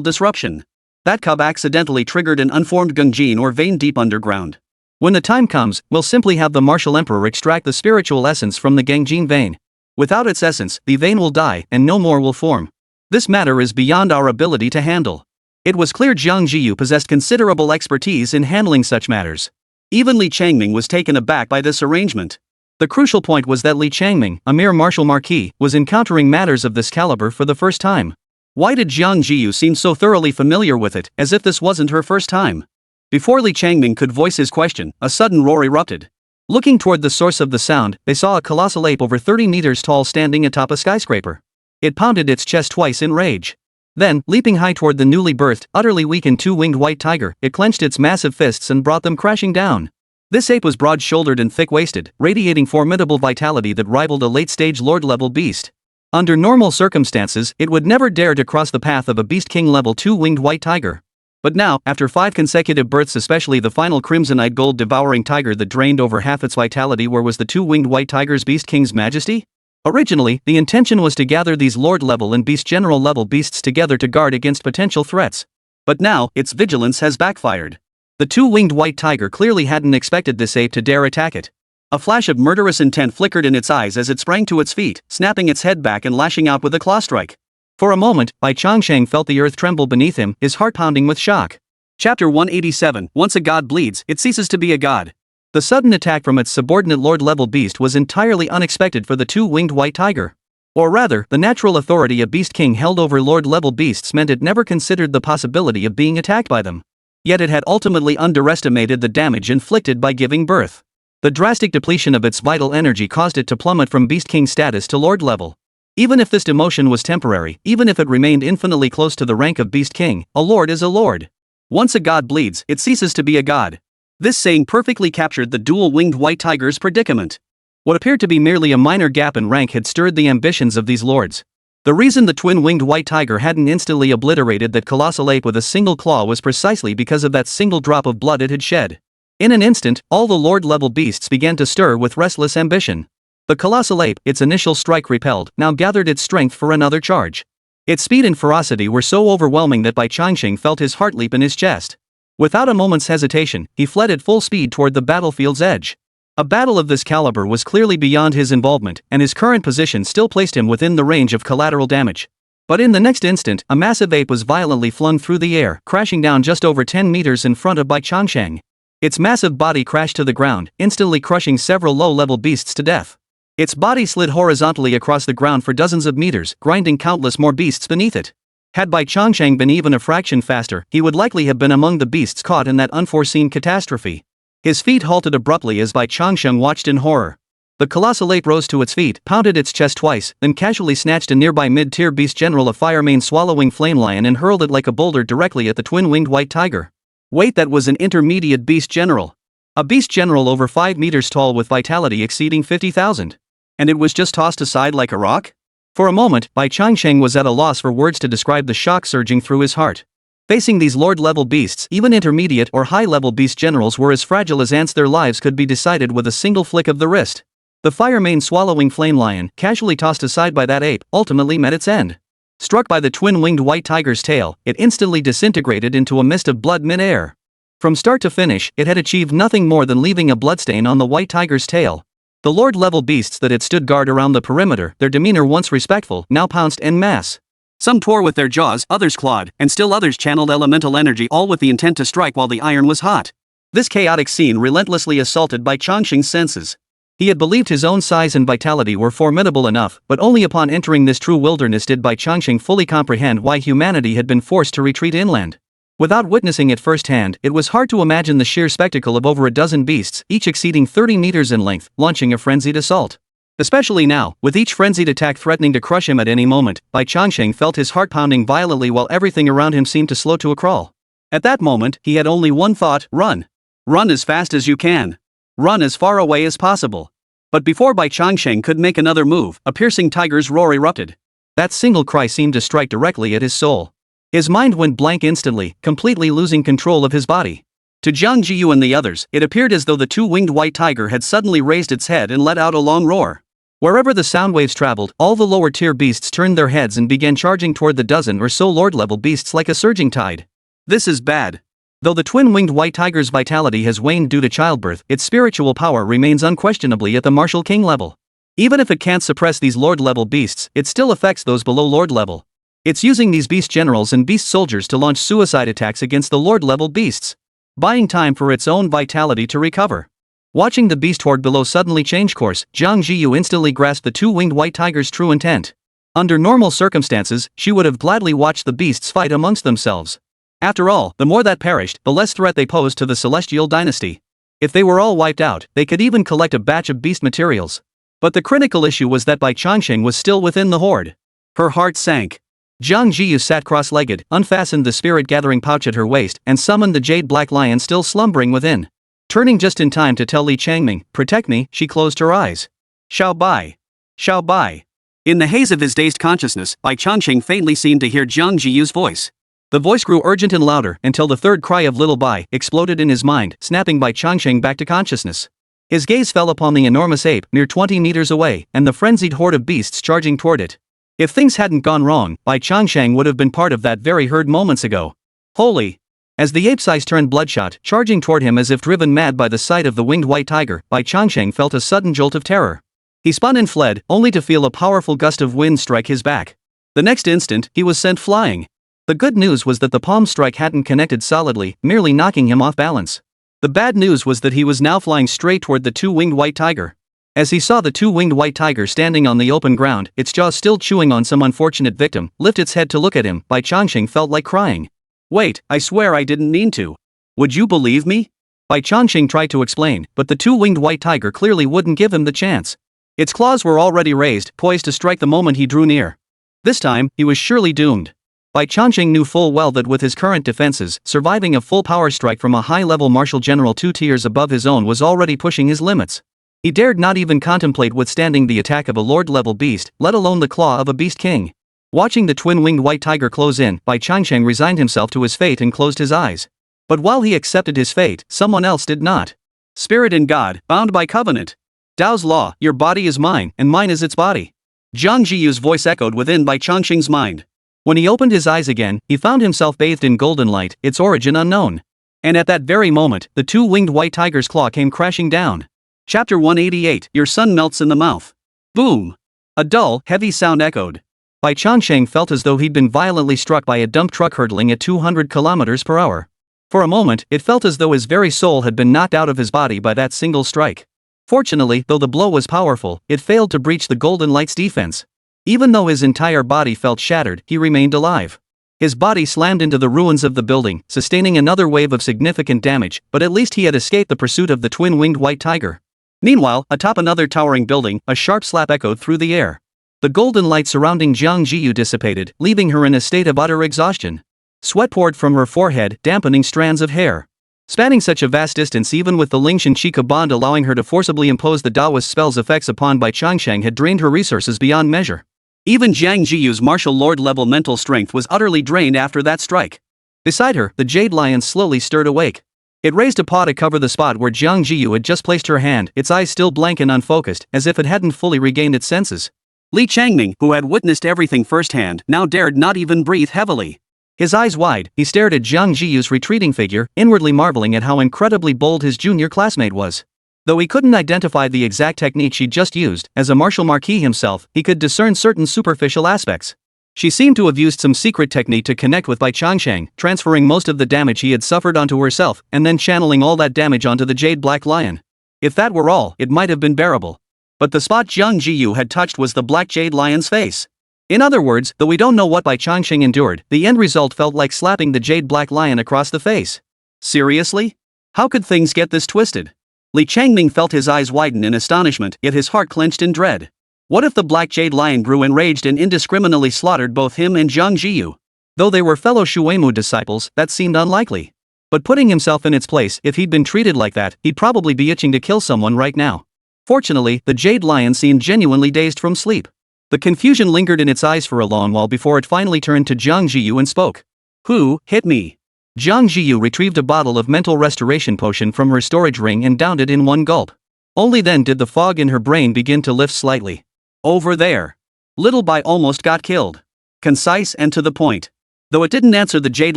disruption. That cub accidentally triggered an unformed gungjin or vein deep underground. When the time comes, we'll simply have the martial emperor extract the spiritual essence from the gangjin vein. Without its essence, the vein will die and no more will form. This matter is beyond our ability to handle. It was clear Jiang Zhiyu possessed considerable expertise in handling such matters. Even Bai Changsheng was taken aback by this arrangement. The crucial point was that Bai Changsheng, a mere martial marquis, was encountering matters of this caliber for the first time. Why did Jiang Zhiyu seem so thoroughly familiar with it, as if this wasn't her first time? Before Bai Changsheng could voice his question, a sudden roar erupted. Looking toward the source of the sound, they saw a colossal ape over 30 meters tall standing atop a skyscraper. It pounded its chest twice in rage. Then, leaping high toward the newly birthed, utterly weakened two-winged white tiger, it clenched its massive fists and brought them crashing down. This ape was broad-shouldered and thick-waisted, radiating formidable vitality that rivaled a late-stage lord-level beast. Under normal circumstances, it would never dare to cross the path of a Beast King level two-winged white tiger. But now, after 5 consecutive births, especially the final crimson-eyed gold devouring tiger that drained over half its vitality, where was the two-winged white tiger's Beast King's majesty? Originally, the intention was to gather these lord-level and beast general-level beasts together to guard against potential threats. But now, its vigilance has backfired. The two-winged white tiger clearly hadn't expected this ape to dare attack it. A flash of murderous intent flickered in its eyes as it sprang to its feet, snapping its head back and lashing out with a claw strike. For a moment, Bai Changsheng felt the earth tremble beneath him, his heart pounding with shock. Chapter 187, Once a god bleeds, it ceases to be a god. The sudden attack from its subordinate lord-level beast was entirely unexpected for the two-winged white tiger. Or rather, the natural authority a beast king held over lord-level beasts meant it never considered the possibility of being attacked by them. Yet it had ultimately underestimated the damage inflicted by giving birth. The drastic depletion of its vital energy caused it to plummet from Beast King status to Lord level. Even if this demotion was temporary, even if it remained infinitely close to the rank of Beast King, a lord is a lord. Once a god bleeds, it ceases to be a god. This saying perfectly captured the dual-winged white tiger's predicament. What appeared to be merely a minor gap in rank had stirred the ambitions of these lords. The reason the twin-winged white tiger hadn't instantly obliterated that colossal ape with a single claw was precisely because of that single drop of blood it had shed. In an instant, all the lord-level beasts began to stir with restless ambition. The colossal ape, its initial strike repelled, now gathered its strength for another charge. Its speed and ferocity were so overwhelming that Bai Changsheng felt his heart leap in his chest. Without a moment's hesitation, he fled at full speed toward the battlefield's edge. A battle of this caliber was clearly beyond his involvement, and his current position still placed him within the range of collateral damage. But in the next instant, a massive ape was violently flung through the air, crashing down just over 10 meters in front of Bai Changsheng. Its massive body crashed to the ground, instantly crushing several low-level beasts to death. Its body slid horizontally across the ground for dozens of meters, grinding countless more beasts beneath it. Had Bai Changsheng been even a fraction faster, he would likely have been among the beasts caught in that unforeseen catastrophe. His feet halted abruptly as Bai Changsheng watched in horror. The colossal ape rose to its feet, pounded its chest twice, then casually snatched a nearby mid-tier beast general, a fire-mane swallowing flame lion, and hurled it like a boulder directly at the twin-winged white tiger. Wait, that was an intermediate beast general. A beast general over 5 meters tall with vitality exceeding 50,000. And it was just tossed aside like a rock? For a moment, Bai Changsheng was at a loss for words to describe the shock surging through his heart. Facing these lord-level beasts, even intermediate or high-level beast generals were as fragile as ants. Their lives could be decided with a single flick of the wrist. The fire-mane swallowing flame lion, casually tossed aside by that ape, ultimately met its end. Struck by the twin-winged white tiger's tail, it instantly disintegrated into a mist of blood mid-air. From start to finish, it had achieved nothing more than leaving a bloodstain on the white tiger's tail. The lord-level beasts that had stood guard around the perimeter, their demeanor once respectful, now pounced en masse. Some tore with their jaws, others clawed, and still others channeled elemental energy, all with the intent to strike while the iron was hot. This chaotic scene relentlessly assaulted Bai Changsheng's senses. He had believed his own size and vitality were formidable enough, but only upon entering this true wilderness did Bai Changsheng fully comprehend why humanity had been forced to retreat inland. Without witnessing it firsthand, it was hard to imagine the sheer spectacle of over a dozen beasts, each exceeding 30 meters in length, launching a frenzied assault. Especially now, with each frenzied attack threatening to crush him at any moment, Bai Changsheng felt his heart pounding violently while everything around him seemed to slow to a crawl. At that moment, he had only one thought: run. Run as fast as you can. Run as far away as possible. But before Bai Changsheng could make another move, a piercing tiger's roar erupted. That single cry seemed to strike directly at his soul. His mind went blank instantly, completely losing control of his body. To Jiang Zhiyu and the others, it appeared as though the two-winged white tiger had suddenly raised its head and let out a long roar. Wherever the sound waves traveled, all the lower-tier beasts turned their heads and began charging toward the dozen or so lord-level beasts like a surging tide. This is bad. Though the twin-winged white tiger's vitality has waned due to childbirth, its spiritual power remains unquestionably at the martial king level. Even if it can't suppress these lord-level beasts, it still affects those below lord level. It's using these beast generals and beast soldiers to launch suicide attacks against the lord-level beasts, buying time for its own vitality to recover. Watching the beast horde below suddenly change course, Jiang Zhiyu instantly grasped the two-winged white tiger's true intent. Under normal circumstances, she would have gladly watched the beasts fight amongst themselves. After all, the more that perished, the less threat they posed to the celestial dynasty. If they were all wiped out, they could even collect a batch of beast materials. But the critical issue was that Bai Changsheng was still within the horde. Her heart sank. Jiang Zhiyu sat cross-legged, unfastened the spirit-gathering pouch at her waist, and summoned the jade black lion still slumbering within. Turning just in time to tell Li Changming, "Protect me," she closed her eyes. Xiao Bai. Xiao Bai. In the haze of his dazed consciousness, Bai Changsheng faintly seemed to hear Jiang Zhiyu's voice. The voice grew urgent and louder until the third cry of Little Bai exploded in his mind, snapping Bai Changsheng back to consciousness. His gaze fell upon the enormous ape near 20 meters away and the frenzied horde of beasts charging toward it. If things hadn't gone wrong, Bai Changsheng would have been part of that very herd moments ago. Holy! As the ape's eyes turned bloodshot, charging toward him as if driven mad by the sight of the winged white tiger, Bai Changsheng felt a sudden jolt of terror. He spun and fled, only to feel a powerful gust of wind strike his back. The next instant, he was sent flying. The good news was that the palm strike hadn't connected solidly, merely knocking him off balance. The bad news was that he was now flying straight toward the two-winged white tiger. As he saw the two-winged white tiger standing on the open ground, its jaws still chewing on some unfortunate victim, lift its head to look at him, Bai Changsheng felt like crying. Wait, I swear I didn't mean to. Would you believe me? Bai Changsheng tried to explain, but the two-winged white tiger clearly wouldn't give him the chance. Its claws were already raised, poised to strike the moment he drew near. This time, he was surely doomed. Bai Changsheng knew full well that with his current defenses, surviving a full power strike from a high-level martial general 2 tiers above his own was already pushing his limits. He dared not even contemplate withstanding the attack of a lord-level beast, let alone the claw of a beast king. Watching the twin-winged white tiger close in, Bai Changsheng resigned himself to his fate and closed his eyes. But while he accepted his fate, someone else did not. Spirit and God, bound by covenant. Tao's law, your body is mine, and mine is its body. Jiang Zhiyu's voice echoed within Bai Changsheng's mind. When he opened his eyes again, he found himself bathed in golden light, its origin unknown. And at that very moment, the two-winged white tiger's claw came crashing down. Chapter 188, Your sun melts in the mouth. Boom! A dull, heavy sound echoed. Bai Changsheng felt as though he'd been violently struck by a dump truck hurtling at 200 kilometers per hour. For a moment, it felt as though his very soul had been knocked out of his body by that single strike. Fortunately, though the blow was powerful, it failed to breach the golden light's defense. Even though his entire body felt shattered, he remained alive. His body slammed into the ruins of the building, sustaining another wave of significant damage, but at least he had escaped the pursuit of the twin-winged white tiger. Meanwhile, atop another towering building, a sharp slap echoed through the air. The golden light surrounding Jiang Zhiyu dissipated, leaving her in a state of utter exhaustion. Sweat poured from her forehead, dampening strands of hair. Spanning such a vast distance, even with the Lingshan Qika bond allowing her to forcibly impose the Taoist spell's effects upon Bai Changsheng had drained her resources beyond measure. Even Jiang Zhiyu's martial lord-level mental strength was utterly drained after that strike. Beside her, the jade lion slowly stirred awake. It raised a paw to cover the spot where Jiang Zhiyu had just placed her hand, its eyes still blank and unfocused, as if it hadn't fully regained its senses. Li Changming, who had witnessed everything firsthand, now dared not even breathe heavily. His eyes wide, he stared at Jiang Zhiyu's retreating figure, inwardly marveling at how incredibly bold his junior classmate was. Though he couldn't identify the exact technique she'd just used, as a martial marquis himself, he could discern certain superficial aspects. She seemed to have used some secret technique to connect with Bai Changsheng, transferring most of the damage he had suffered onto herself, and then channeling all that damage onto the jade black lion. If that were all, it might have been bearable. But the spot Jiang Zhiyu had touched was the black jade lion's face. In other words, though we don't know what Bai Changsheng endured, the end result felt like slapping the jade black lion across the face. Seriously? How could things get this twisted? Li Changming felt his eyes widen in astonishment, yet his heart clenched in dread. What if the black jade lion grew enraged and indiscriminately slaughtered both him and Jiang Zhiyu? Though they were fellow Shuemu disciples, that seemed unlikely. But putting himself in its place, if he'd been treated like that, he'd probably be itching to kill someone right now. Fortunately, the jade lion seemed genuinely dazed from sleep. The confusion lingered in its eyes for a long while before it finally turned to Jiang Zhiyu and spoke. Who hit me? Jiang Zhiyu retrieved a bottle of mental restoration potion from her storage ring and downed it in one gulp. Only then did the fog in her brain begin to lift slightly. Over there. Little Bai almost got killed. Concise and to the point. Though it didn't answer the jade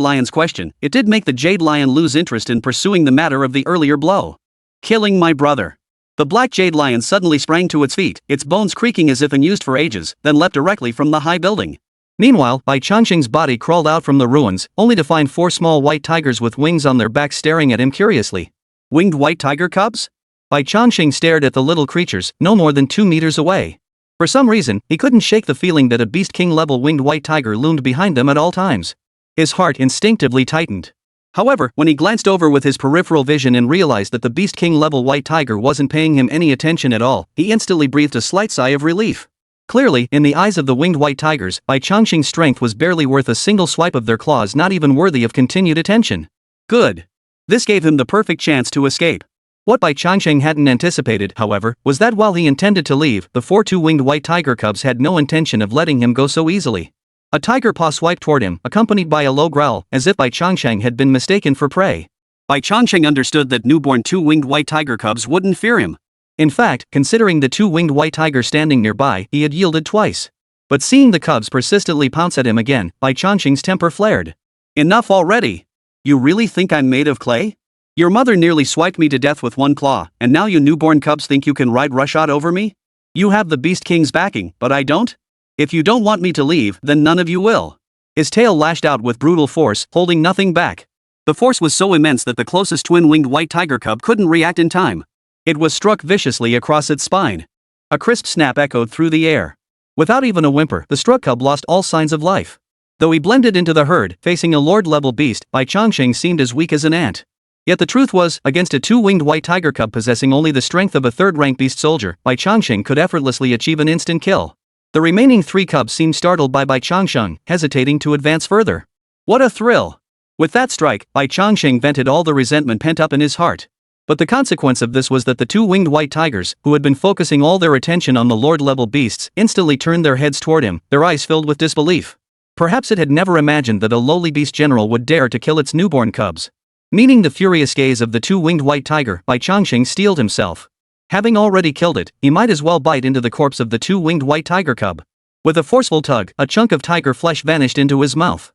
lion's question, it did make the jade lion lose interest in pursuing the matter of the earlier blow. Killing my brother. The black jade lion suddenly sprang to its feet, its bones creaking as if unused for ages, then leapt directly from the high building. Meanwhile, Bai Changsheng's body crawled out from the ruins, only to find 4 small white tigers with wings on their backs staring at him curiously. Winged white tiger cubs? Bai Changsheng stared at the little creatures, no more than 2 meters away. For some reason, he couldn't shake the feeling that a Beast King-level winged white tiger loomed behind them at all times. His heart instinctively tightened. However, when he glanced over with his peripheral vision and realized that the Beast King-level white tiger wasn't paying him any attention at all, he instantly breathed a slight sigh of relief. Clearly, in the eyes of the winged white tigers, Bai Changsheng's strength was barely worth a single swipe of their claws, not even worthy of continued attention. Good. This gave him the perfect chance to escape. What Bai Changsheng hadn't anticipated, however, was that while he intended to leave, the 4 two-winged white tiger cubs had no intention of letting him go so easily. A tiger paw swiped toward him, accompanied by a low growl, as if Bai Changsheng had been mistaken for prey. Bai Changsheng understood that newborn 2-winged white tiger cubs wouldn't fear him. In fact, considering the 2-winged white tiger standing nearby, he had yielded twice. But seeing the cubs persistently pounce at him again, Bai Changsheng's temper flared. Enough already! You really think I'm made of clay? Your mother nearly swiped me to death with one claw, and now you newborn cubs think you can ride roughshod over me? You have the Beast King's backing, but I don't? If you don't want me to leave, then none of you will. His tail lashed out with brutal force, holding nothing back. The force was so immense that the closest twin-winged white tiger cub couldn't react in time. It was struck viciously across its spine. A crisp snap echoed through the air. Without even a whimper, the struck cub lost all signs of life. Though he blended into the herd, facing a lord-level beast, Bai Changsheng seemed as weak as an ant. Yet the truth was, against a two-winged white tiger cub possessing only the strength of a third-rank beast soldier, Bai Changsheng could effortlessly achieve an instant kill. The remaining 3 cubs seemed startled by Bai Changsheng, hesitating to advance further. What a thrill! With that strike, Bai Changsheng vented all the resentment pent up in his heart. But the consequence of this was that the two-winged white tigers, who had been focusing all their attention on the lord-level beasts, instantly turned their heads toward him, their eyes filled with disbelief. Perhaps it had never imagined that a lowly beast general would dare to kill its newborn cubs. Meaning the furious gaze of the two-winged white tiger, Bai Changsheng steeled himself. Having already killed it, he might as well bite into the corpse of the two-winged white tiger cub. With a forceful tug, a chunk of tiger flesh vanished into his mouth.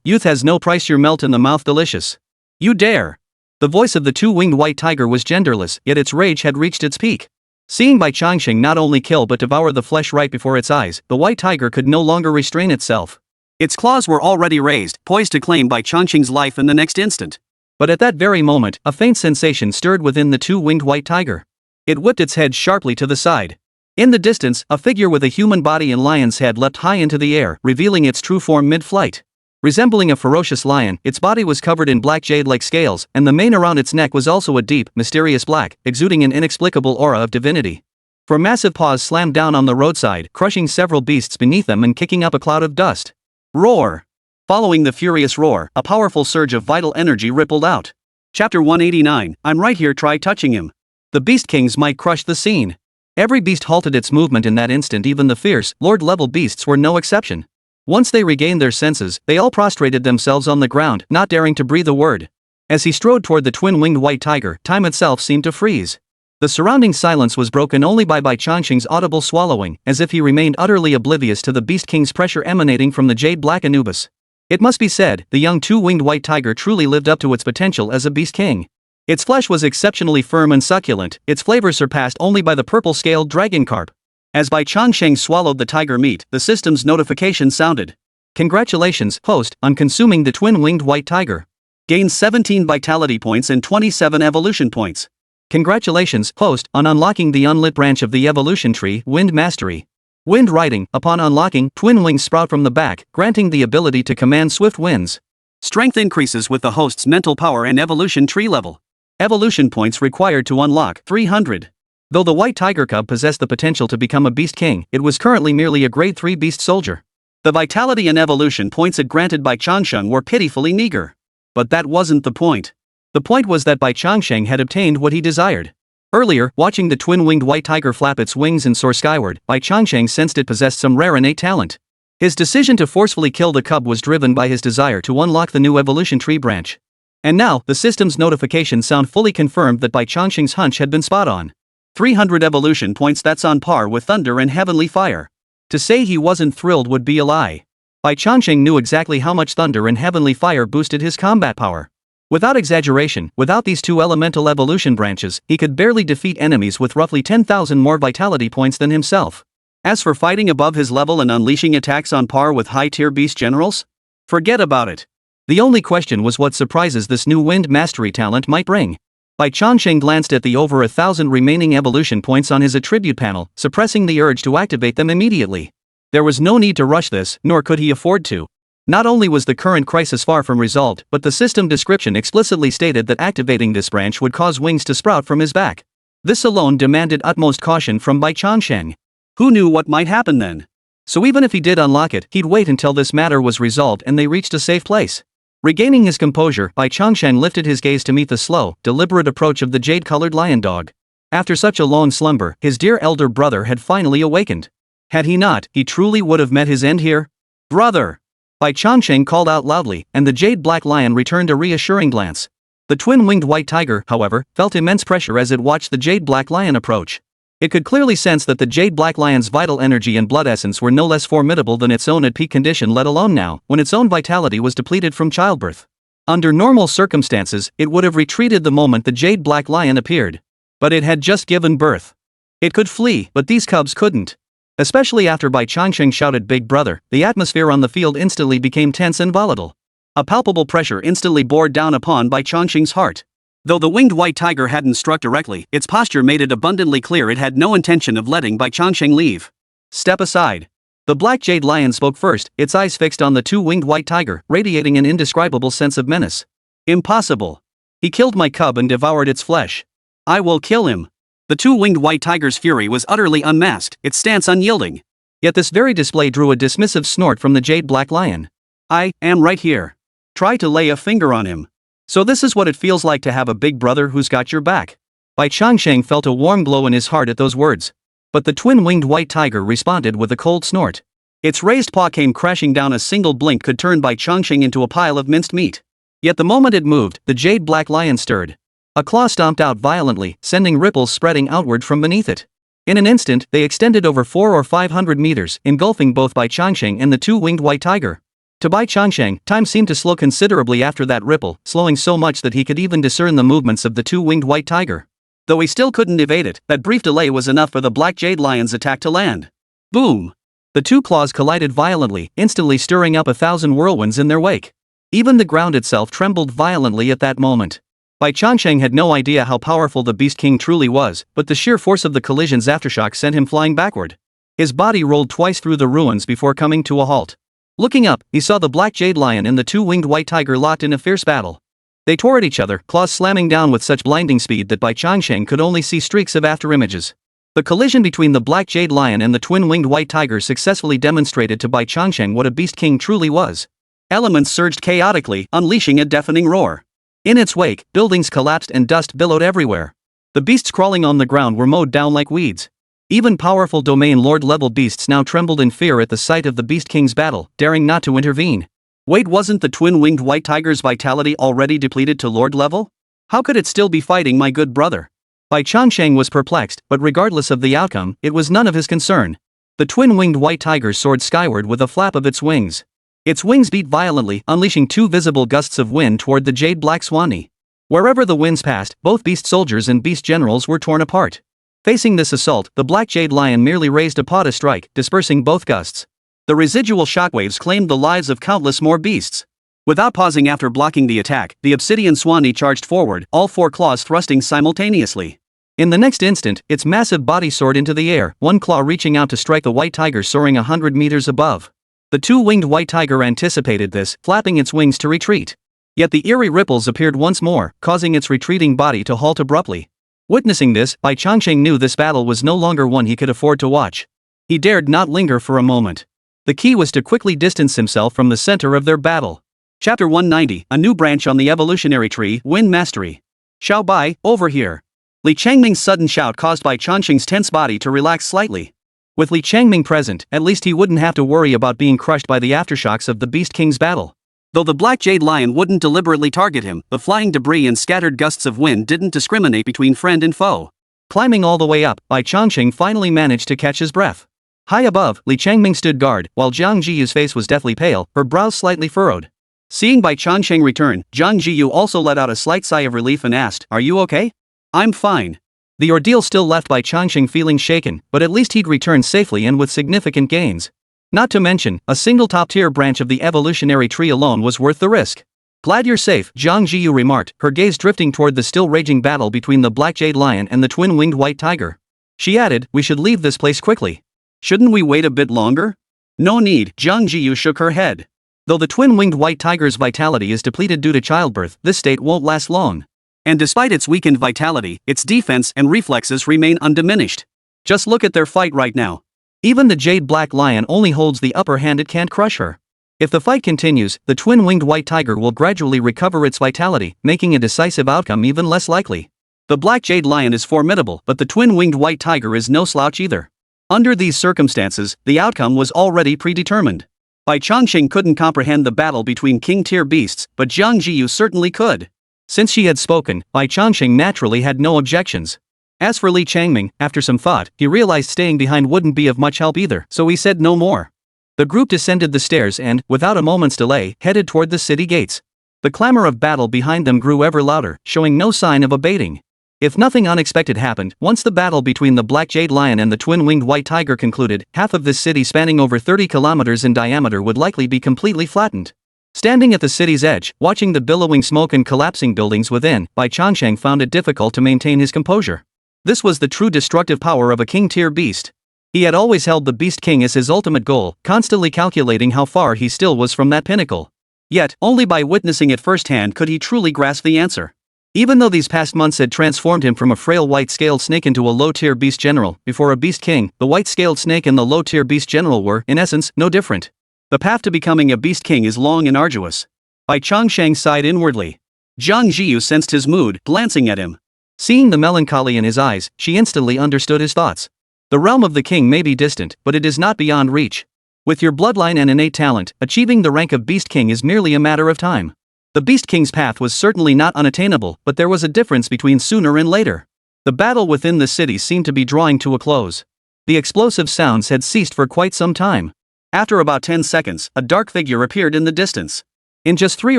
Youth has no price, your melt in the mouth delicious. You dare! The voice of the two-winged white tiger was genderless, yet its rage had reached its peak. Seeing Bai Changsheng not only kill but devour the flesh right before its eyes, the white tiger could no longer restrain itself. Its claws were already raised, poised to claim Bai Changsheng's life in the next instant. But at that very moment, a faint sensation stirred within the two-winged white tiger. It whipped its head sharply to the side. In the distance, a figure with a human body and lion's head leapt high into the air, revealing its true form mid-flight. Resembling a ferocious lion, its body was covered in black jade-like scales, and the mane around its neck was also a deep, mysterious black, exuding an inexplicable aura of divinity. For massive paws slammed down on the roadside, crushing several beasts beneath them and kicking up a cloud of dust. Roar! Following the furious roar, a powerful surge of vital energy rippled out. Chapter 189, I'm right here, try touching him. The Beast King's might crushed the scene. Every beast halted its movement in that instant, even the fierce, lord-level beasts were no exception. Once they regained their senses, they all prostrated themselves on the ground, not daring to breathe a word. As he strode toward the twin-winged white tiger, time itself seemed to freeze. The surrounding silence was broken only by Bai Changsheng's audible swallowing, as if he remained utterly oblivious to the Beast King's pressure emanating from the jade-black Anubis. It must be said, the young two-winged white tiger truly lived up to its potential as a beast king. Its flesh was exceptionally firm and succulent, its flavor surpassed only by the purple-scaled dragon carp. As Bai Changsheng swallowed the tiger meat, the system's notification sounded. Congratulations, host, on consuming the twin-winged white tiger. Gain 17 vitality points and 27 evolution points. Congratulations, host, on unlocking the unlit branch of the evolution tree, Wind Mastery. Wind riding, upon unlocking, twin wings sprout from the back, granting the ability to command swift winds. Strength increases with the host's mental power and evolution tree level. Evolution points required to unlock, 300. Though the white tiger cub possessed the potential to become a beast king, it was currently merely a grade 3 beast soldier. The vitality and evolution points it granted Bai Changsheng were pitifully meager. But that wasn't the point. The point was that Bai Changsheng had obtained what he desired. Earlier, watching the twin-winged white tiger flap its wings and soar skyward, Bai Changsheng sensed it possessed some rare innate talent. His decision to forcefully kill the cub was driven by his desire to unlock the new evolution tree branch. And now, the system's notification sound fully confirmed that Bai Changsheng's hunch had been spot on. 300 evolution points, that's on par with thunder and heavenly fire. To say he wasn't thrilled would be a lie. Bai Changsheng knew exactly how much thunder and heavenly fire boosted his combat power. Without exaggeration, without these two elemental evolution branches, he could barely defeat enemies with roughly 10,000 more vitality points than himself. As for fighting above his level and unleashing attacks on par with high-tier beast generals? Forget about it. The only question was what surprises this new wind mastery talent might bring. Bai Changsheng glanced at the over 1,000 remaining evolution points on his attribute panel, suppressing the urge to activate them immediately. There was no need to rush this, nor could he afford to. Not only was the current crisis far from resolved, but the system description explicitly stated that activating this branch would cause wings to sprout from his back. This alone demanded utmost caution from Bai Changsheng. Who knew what might happen then? So even if he did unlock it, he'd wait until this matter was resolved and they reached a safe place. Regaining his composure, Bai Changsheng lifted his gaze to meet the slow, deliberate approach of the jade-colored lion dog. After such a long slumber, his dear elder brother had finally awakened. Had he not, he truly would have met his end here. Brother! Bai Changsheng called out loudly, and the jade-black lion returned a reassuring glance. The twin-winged white tiger, however, felt immense pressure as it watched the jade-black lion approach. It could clearly sense that the jade-black lion's vital energy and blood essence were no less formidable than its own at peak condition, let alone now, when its own vitality was depleted from childbirth. Under normal circumstances, it would have retreated the moment the jade-black lion appeared. But it had just given birth. It could flee, but these cubs couldn't. Especially after Bai Changsheng shouted "Big Brother," the atmosphere on the field instantly became tense and volatile. A palpable pressure instantly bore down upon Bai Changsheng's heart. Though the winged white tiger hadn't struck directly, its posture made it abundantly clear it had no intention of letting Bai Changsheng leave. Step aside. The black jade lion spoke first, its eyes fixed on the two-winged white tiger, radiating an indescribable sense of menace. Impossible. He killed my cub and devoured its flesh. I will kill him. The two-winged white tiger's fury was utterly unmasked, its stance unyielding. Yet this very display drew a dismissive snort from the jade black lion. I am right here. Try to lay a finger on him. So this is what it feels like to have a big brother who's got your back. Bai Changsheng felt a warm glow in his heart at those words. But the twin-winged white tiger responded with a cold snort. Its raised paw came crashing down. A single blink could turn Bai Changsheng into a pile of minced meat. Yet the moment it moved, the jade black lion stirred. A claw stomped out violently, sending ripples spreading outward from beneath it. In an instant, they extended over 400 or 500 meters, engulfing both Bai Changsheng and the two-winged white tiger. To Bai Changsheng, time seemed to slow considerably after that ripple, slowing so much that he could even discern the movements of the two-winged white tiger. Though he still couldn't evade it, that brief delay was enough for the black jade lion's attack to land. Boom! The two claws collided violently, instantly stirring up 1,000 whirlwinds in their wake. Even the ground itself trembled violently at that moment. Bai Changsheng had no idea how powerful the Beast King truly was, but the sheer force of the collision's aftershock sent him flying backward. His body rolled twice through the ruins before coming to a halt. Looking up, he saw the black jade lion and the two-winged white tiger locked in a fierce battle. They tore at each other, claws slamming down with such blinding speed that Bai Changsheng could only see streaks of afterimages. The collision between the black jade lion and the twin-winged white tiger successfully demonstrated to Bai Changsheng what a Beast King truly was. Elements surged chaotically, unleashing a deafening roar. In its wake, buildings collapsed and dust billowed everywhere. The beasts crawling on the ground were mowed down like weeds. Even powerful domain lord-level beasts now trembled in fear at the sight of the Beast King's battle, daring not to intervene. Wait, wasn't the twin-winged white tiger's vitality already depleted to lord level? How could it still be fighting my good brother? Bai Changsheng was perplexed, but regardless of the outcome, it was none of his concern. The twin-winged white tiger soared skyward with a flap of its wings. Its wings beat violently, unleashing two visible gusts of wind toward the jade-black swanee. Wherever the winds passed, both beast soldiers and beast generals were torn apart. Facing this assault, the black jade lion merely raised a paw to strike, dispersing both gusts. The residual shockwaves claimed the lives of countless more beasts. Without pausing after blocking the attack, the obsidian swanee charged forward, all four claws thrusting simultaneously. In the next instant, its massive body soared into the air, one claw reaching out to strike the white tiger soaring 100 meters above. The two-winged white tiger anticipated this, flapping its wings to retreat. Yet the eerie ripples appeared once more, causing its retreating body to halt abruptly. Witnessing this, Bai Changsheng knew this battle was no longer one he could afford to watch. He dared not linger for a moment. The key was to quickly distance himself from the center of their battle. Chapter 190, a new branch on the evolutionary tree, Wind Mastery. Xiao Bai, over here. Li Changming's sudden shout caused Bai Changsheng's tense body to relax slightly. With Li Changming present, at least he wouldn't have to worry about being crushed by the aftershocks of the Beast King's battle. Though the black jade lion wouldn't deliberately target him, the flying debris and scattered gusts of wind didn't discriminate between friend and foe. Climbing all the way up, Bai Changsheng finally managed to catch his breath. High above, Li Changming stood guard, while Jiang Zhiyu's face was deathly pale, her brows slightly furrowed. Seeing Bai Changsheng return, Jiang Zhiyu also let out a slight sigh of relief and asked, "Are you okay?" "I'm fine." The ordeal still left Bai Changsheng feeling shaken, but at least he'd returned safely and with significant gains. Not to mention, a single top-tier branch of the evolutionary tree alone was worth the risk. "Glad you're safe," Jiang Zhiyu remarked, her gaze drifting toward the still raging battle between the black jade lion and the twin-winged white tiger. She added, "We should leave this place quickly." "Shouldn't we wait a bit longer?" "No need," Jiang Zhiyu shook her head. Though the twin-winged white tiger's vitality is depleted due to childbirth, this state won't last long. And despite its weakened vitality, its defense and reflexes remain undiminished. Just look at their fight right now. Even the jade black lion only holds the upper hand, it can't crush her. If the fight continues, the twin-winged white tiger will gradually recover its vitality, making a decisive outcome even less likely. The black jade lion is formidable, but the twin-winged white tiger is no slouch either. Under these circumstances, the outcome was already predetermined. Bai Changsheng couldn't comprehend the battle between king-tier beasts, but Jiang Zhiyu certainly could. Since she had spoken, Bai Changsheng naturally had no objections. As for Li Changming, after some thought, he realized staying behind wouldn't be of much help either, so he said no more. The group descended the stairs and, without a moment's delay, headed toward the city gates. The clamor of battle behind them grew ever louder, showing no sign of abating. If nothing unexpected happened, once the battle between the black jade lion and the twin-winged white tiger concluded, half of this city spanning over 30 kilometers in diameter would likely be completely flattened. Standing at the city's edge, watching the billowing smoke and collapsing buildings within, Bai Changsheng found it difficult to maintain his composure. This was the true destructive power of a king-tier beast. He had always held the Beast King as his ultimate goal, constantly calculating how far he still was from that pinnacle. Yet, only by witnessing it firsthand could he truly grasp the answer. Even though these past months had transformed him from a frail white-scaled snake into a low-tier beast general, before a beast king, the white-scaled snake and the low-tier beast general were, in essence, no different. The path to becoming a beast king is long and arduous. Bai Changsheng sighed inwardly. Jiang Zhiyu sensed his mood, glancing at him. Seeing the melancholy in his eyes, she instantly understood his thoughts. The realm of the king may be distant, but it is not beyond reach. With your bloodline and innate talent, achieving the rank of beast king is merely a matter of time. The Beast King's path was certainly not unattainable, but there was a difference between sooner and later. The battle within the city seemed to be drawing to a close. The explosive sounds had ceased for quite some time. After about 10 seconds, a dark figure appeared in the distance. In just 3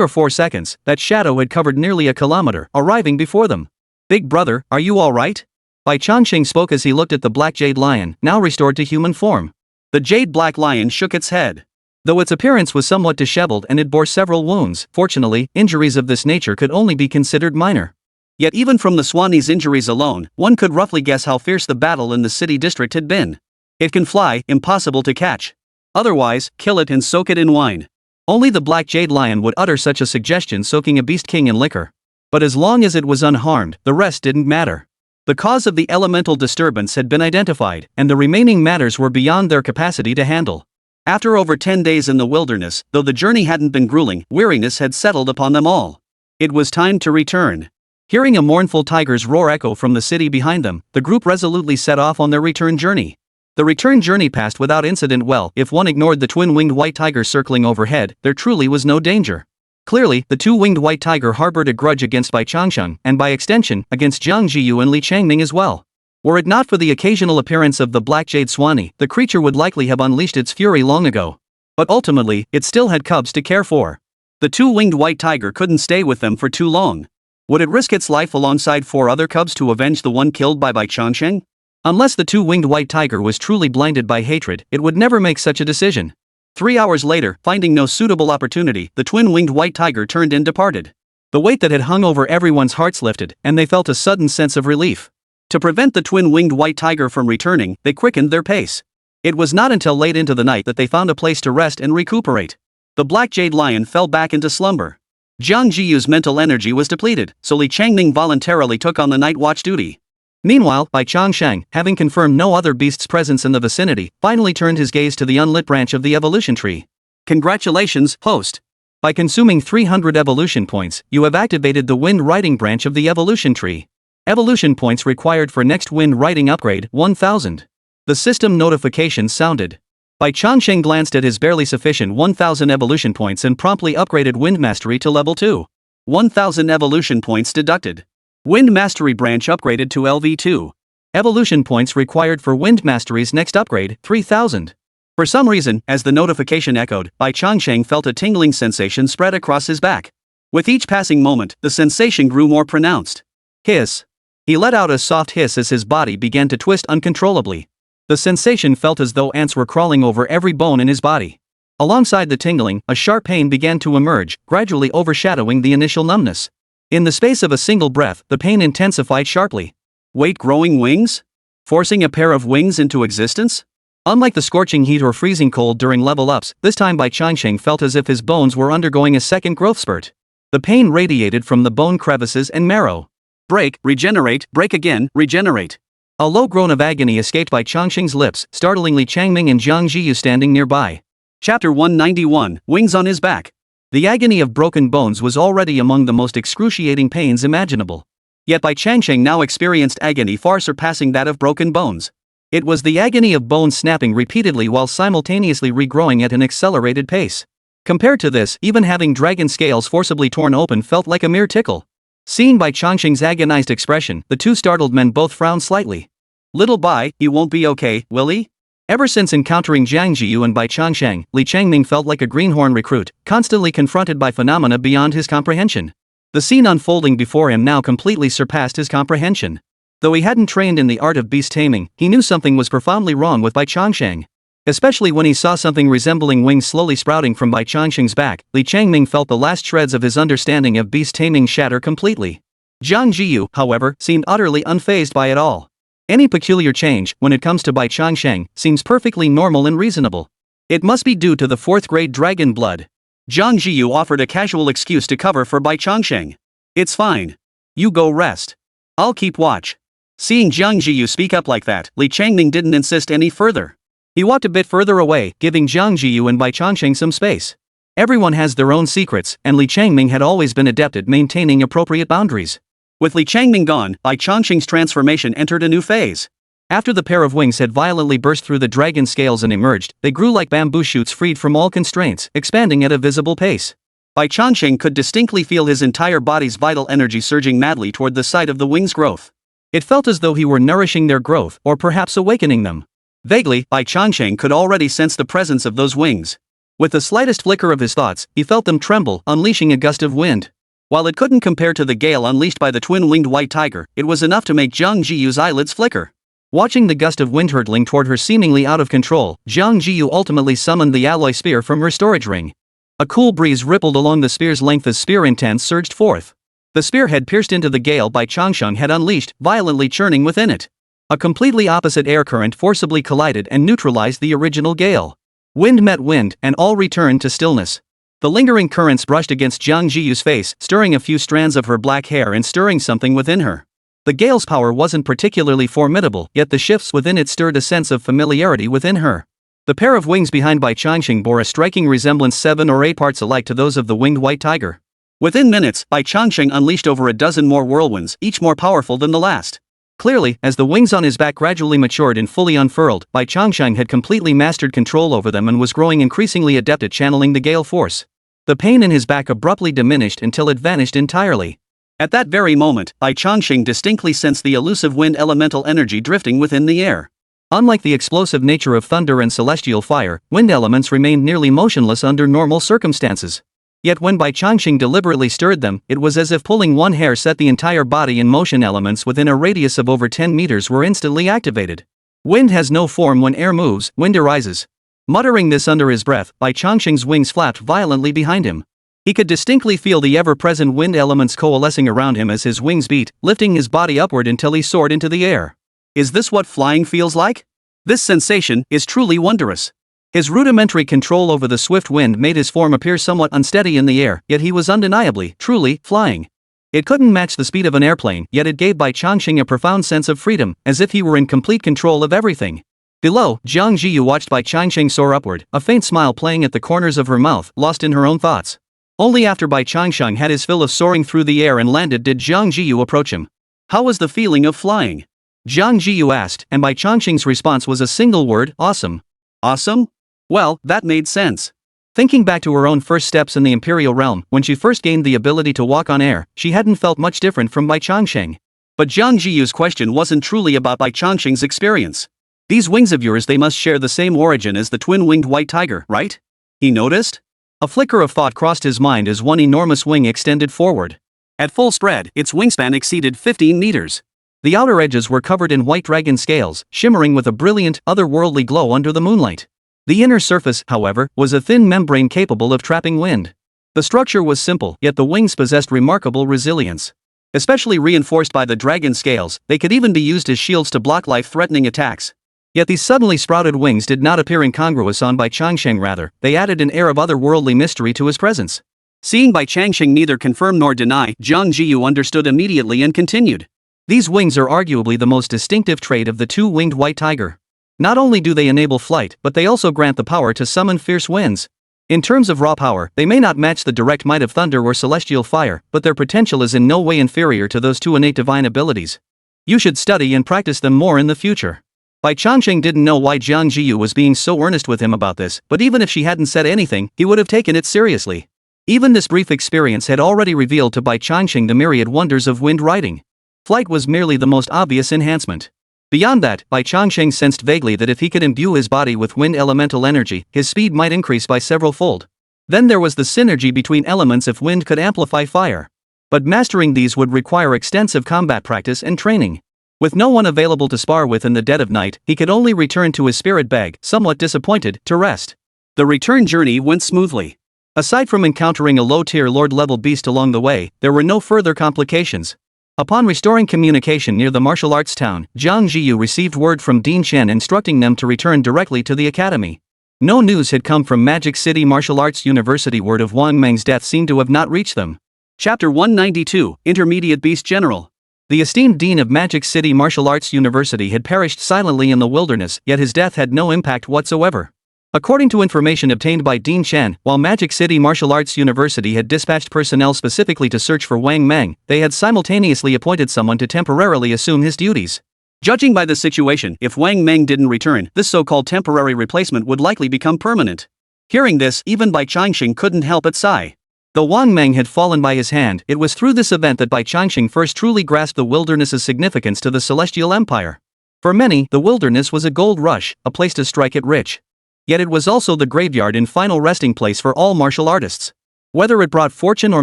or 4 seconds, that shadow had covered nearly a kilometer, arriving before them. "Big brother, are you all right?" Bai Changsheng spoke as he looked at the black jade lion, now restored to human form. The jade black lion shook its head. Though its appearance was somewhat disheveled and it bore several wounds, fortunately, injuries of this nature could only be considered minor. Yet even from the Swanee's injuries alone, one could roughly guess how fierce the battle in the city district had been. It can fly, impossible to catch. Otherwise, kill it and soak it in wine. Only the black jade lion would utter such a suggestion, soaking a beast king in liquor. But as long as it was unharmed, the rest didn't matter. The cause of the elemental disturbance had been identified, and the remaining matters were beyond their capacity to handle. After over 10 days in the wilderness, though the journey hadn't been grueling, weariness had settled upon them all. It was time to return. Hearing a mournful tiger's roar echo from the city behind them, the group resolutely set off on their return journey. The return journey passed without incident. Well, if one ignored the twin-winged white tiger circling overhead, there truly was no danger. Clearly, the two-winged white tiger harbored a grudge against Bai Changsheng, and by extension, against Jiang Zhiyu and Li Changming as well. Were it not for the occasional appearance of the black jade swanee, the creature would likely have unleashed its fury long ago. But ultimately, it still had cubs to care for. The two-winged white tiger couldn't stay with them for too long. Would it risk its life alongside 4 other cubs to avenge the one killed by Bai Changsheng? Unless the two-winged white tiger was truly blinded by hatred, it would never make such a decision. 3 hours later, finding no suitable opportunity, the twin-winged white tiger turned and departed. The weight that had hung over everyone's hearts lifted, and they felt a sudden sense of relief. To prevent the twin-winged white tiger from returning, they quickened their pace. It was not until late into the night that they found a place to rest and recuperate. The black jade lion fell back into slumber. Jiang Zhiyu's mental energy was depleted, so Li Changming voluntarily took on the night watch duty. Meanwhile, Bai Changsheng, having confirmed no other beast's presence in the vicinity, finally turned his gaze to the unlit branch of the evolution tree. "Congratulations, host. By consuming 300 evolution points, you have activated the wind riding branch of the evolution tree. Evolution points required for next wind riding upgrade, 1000. The system notification sounded. Bai Changsheng glanced at his barely sufficient 1000 evolution points and promptly upgraded wind mastery to level 2. 1000 evolution points deducted. Wind mastery branch upgraded to LV2. Evolution points required for wind mastery's next upgrade, 3000. For some reason, as the notification echoed, Bai Changsheng felt a tingling sensation spread across his back. With each passing moment, the sensation grew more pronounced. Hiss. He let out a soft hiss as his body began to twist uncontrollably. The sensation felt as though ants were crawling over every bone in his body. Alongside the tingling, a sharp pain began to emerge, gradually overshadowing the initial numbness. In the space of a single breath, the pain intensified sharply. Wait, growing wings? Forcing a pair of wings into existence? Unlike the scorching heat or freezing cold during level ups, this time Bai Changsheng felt as if his bones were undergoing a second growth spurt. The pain radiated from the bone crevices and marrow. Break, regenerate, break again, regenerate. A low groan of agony escaped Bai Changsheng's lips, startling Li Changming and Jiang Zhiyu standing nearby. Chapter 191, Wings on his back. The agony of broken bones was already among the most excruciating pains imaginable. Yet Bai Changsheng now experienced agony far surpassing that of broken bones. It was the agony of bones snapping repeatedly while simultaneously regrowing at an accelerated pace. Compared to this, even having dragon scales forcibly torn open felt like a mere tickle. Seeing Bai Changsheng's agonized expression, the two startled men both frowned slightly. "Little Bai, he won't be okay, will he?" Ever since encountering Jiang Zhiyu and Bai Changsheng, Li Changming felt like a greenhorn recruit, constantly confronted by phenomena beyond his comprehension. The scene unfolding before him now completely surpassed his comprehension. Though he hadn't trained in the art of beast taming, he knew something was profoundly wrong with Bai Changsheng. Especially when he saw something resembling wings slowly sprouting from Bai Changsheng's back, Li Changming felt the last shreds of his understanding of beast taming shatter completely. Jiang Zhiyu, however, seemed utterly unfazed by it all. Any peculiar change, when it comes to Bai Changsheng, seems perfectly normal and reasonable. It must be due to the 4th grade dragon blood. Jiang Zhiyu offered a casual excuse to cover for Bai Changsheng. "It's fine. You go rest. I'll keep watch. Seeing Jiang Zhiyu speak up like that, Li Changming didn't insist any further. He walked a bit further away, giving Jiang Zhiyu and Bai Changsheng some space. Everyone has their own secrets, and Li Changming had always been adept at maintaining appropriate boundaries. With Li Changming gone, Bai Changsheng's transformation entered a new phase. After the pair of wings had violently burst through the dragon scales and emerged, they grew like bamboo shoots freed from all constraints, expanding at a visible pace. Bai Changsheng could distinctly feel his entire body's vital energy surging madly toward the site of the wings' growth. It felt as though he were nourishing their growth, or perhaps awakening them. Vaguely, Bai Changsheng could already sense the presence of those wings. With the slightest flicker of his thoughts, he felt them tremble, unleashing a gust of wind. While it couldn't compare to the gale unleashed by the twin-winged white tiger, it was enough to make Jiang Zhiyu's eyelids flicker. Watching the gust of wind hurtling toward her seemingly out of control, Jiang Zhiyu ultimately summoned the alloy spear from her storage ring. A cool breeze rippled along the spear's length as spear intents surged forth. The spear had pierced into the gale Bai Changsheng had unleashed, violently churning within it. A completely opposite air current forcibly collided and neutralized the original gale. Wind met wind, and all returned to stillness. The lingering currents brushed against Jiang Zhiyu's face, stirring a few strands of her black hair and stirring something within her. The gale's power wasn't particularly formidable, yet the shifts within it stirred a sense of familiarity within her. The pair of wings behind Bai Changsheng bore a striking resemblance 7 or 8 parts alike to those of the winged white tiger. Within minutes, Bai Changsheng unleashed over a dozen more whirlwinds, each more powerful than the last. Clearly, as the wings on his back gradually matured and fully unfurled, Bai Changsheng had completely mastered control over them and was growing increasingly adept at channeling the gale force. The pain in his back abruptly diminished until it vanished entirely. At that very moment, Bai Changsheng distinctly sensed the elusive wind elemental energy drifting within the air. Unlike the explosive nature of thunder and celestial fire, wind elements remained nearly motionless under normal circumstances. Yet when Bai Changsheng deliberately stirred them, it was as if pulling one hair set the entire body in motion. Elements within a radius of over 10 meters were instantly activated. Wind has no form when air moves, wind arises. Muttering this under his breath, Bai Changsheng's wings flapped violently behind him. He could distinctly feel the ever-present wind elements coalescing around him as his wings beat, lifting his body upward until he soared into the air. Is this what flying feels like? This sensation is truly wondrous. His rudimentary control over the swift wind made his form appear somewhat unsteady in the air, yet he was undeniably, truly, flying. It couldn't match the speed of an airplane, yet it gave Bai Changsheng a profound sense of freedom, as if he were in complete control of everything. Below, Jiang Zhiyu watched Bai Changsheng soar upward, a faint smile playing at the corners of her mouth, lost in her own thoughts. Only after Bai Changsheng had his fill of soaring through the air and landed did Jiang Zhiyu approach him. How was the feeling of flying? Jiang Zhiyu asked, and Bai Changsheng's response was a single word: awesome. Awesome? Well, that made sense. Thinking back to her own first steps in the Imperial realm, when she first gained the ability to walk on air, she hadn't felt much different from Bai Changsheng. But Jiang Zhiyu's question wasn't truly about Bai Changsheng's experience. These wings of yours, they must share the same origin as the twin-winged white tiger, right? He noticed. A flicker of thought crossed his mind as one enormous wing extended forward. At full spread, its wingspan exceeded 15 meters. The outer edges were covered in white dragon scales, shimmering with a brilliant, otherworldly glow under the moonlight. The inner surface, however, was a thin membrane capable of trapping wind. The structure was simple, yet the wings possessed remarkable resilience. Especially reinforced by the dragon scales, they could even be used as shields to block life-threatening attacks. Yet these suddenly sprouted wings did not appear incongruous on Bai Changsheng, rather, they added an air of otherworldly mystery to his presence. Seeing Bai Changsheng neither confirm nor deny, Jiang Zhiyu understood immediately and continued. These wings are arguably the most distinctive trait of the two-winged white tiger. Not only do they enable flight, but they also grant the power to summon fierce winds. In terms of raw power, they may not match the direct might of thunder or celestial fire, but their potential is in no way inferior to those two innate divine abilities. You should study and practice them more in the future. Bai Changsheng didn't know why Jiang Zhiyu was being so earnest with him about this, but even if she hadn't said anything, he would have taken it seriously. Even this brief experience had already revealed to Bai Changsheng the myriad wonders of wind riding. Flight was merely the most obvious enhancement. Beyond that, Bai Changsheng sensed vaguely that if he could imbue his body with wind elemental energy, his speed might increase by several-fold. Then there was the synergy between elements if wind could amplify fire. But mastering these would require extensive combat practice and training. With no one available to spar with in the dead of night, he could only return to his spirit bag, somewhat disappointed, to rest. The return journey went smoothly. Aside from encountering a low-tier Lord-level beast along the way, there were no further complications. Upon restoring communication near the martial arts town, Jiang Zhiyu received word from Dean Shen instructing them to return directly to the academy. No news had come from Magic City Martial Arts University. Word of Wang Meng's death seemed to have not reached them. Chapter 192, Intermediate Beast General. The esteemed dean of Magic City Martial Arts University had perished silently in the wilderness, yet his death had no impact whatsoever. According to information obtained by Dean Shan, while Magic City Martial Arts University had dispatched personnel specifically to search for Wang Meng, they had simultaneously appointed someone to temporarily assume his duties. Judging by the situation, if Wang Meng didn't return, this so-called temporary replacement would likely become permanent. Hearing this, even Bai Changsheng couldn't help but sigh. Though Wang Meng had fallen by his hand, it was through this event that Bai Changsheng first truly grasped the wilderness's significance to the Celestial Empire. For many, the wilderness was a gold rush, a place to strike it rich. Yet it was also the graveyard and final resting place for all martial artists. Whether it brought fortune or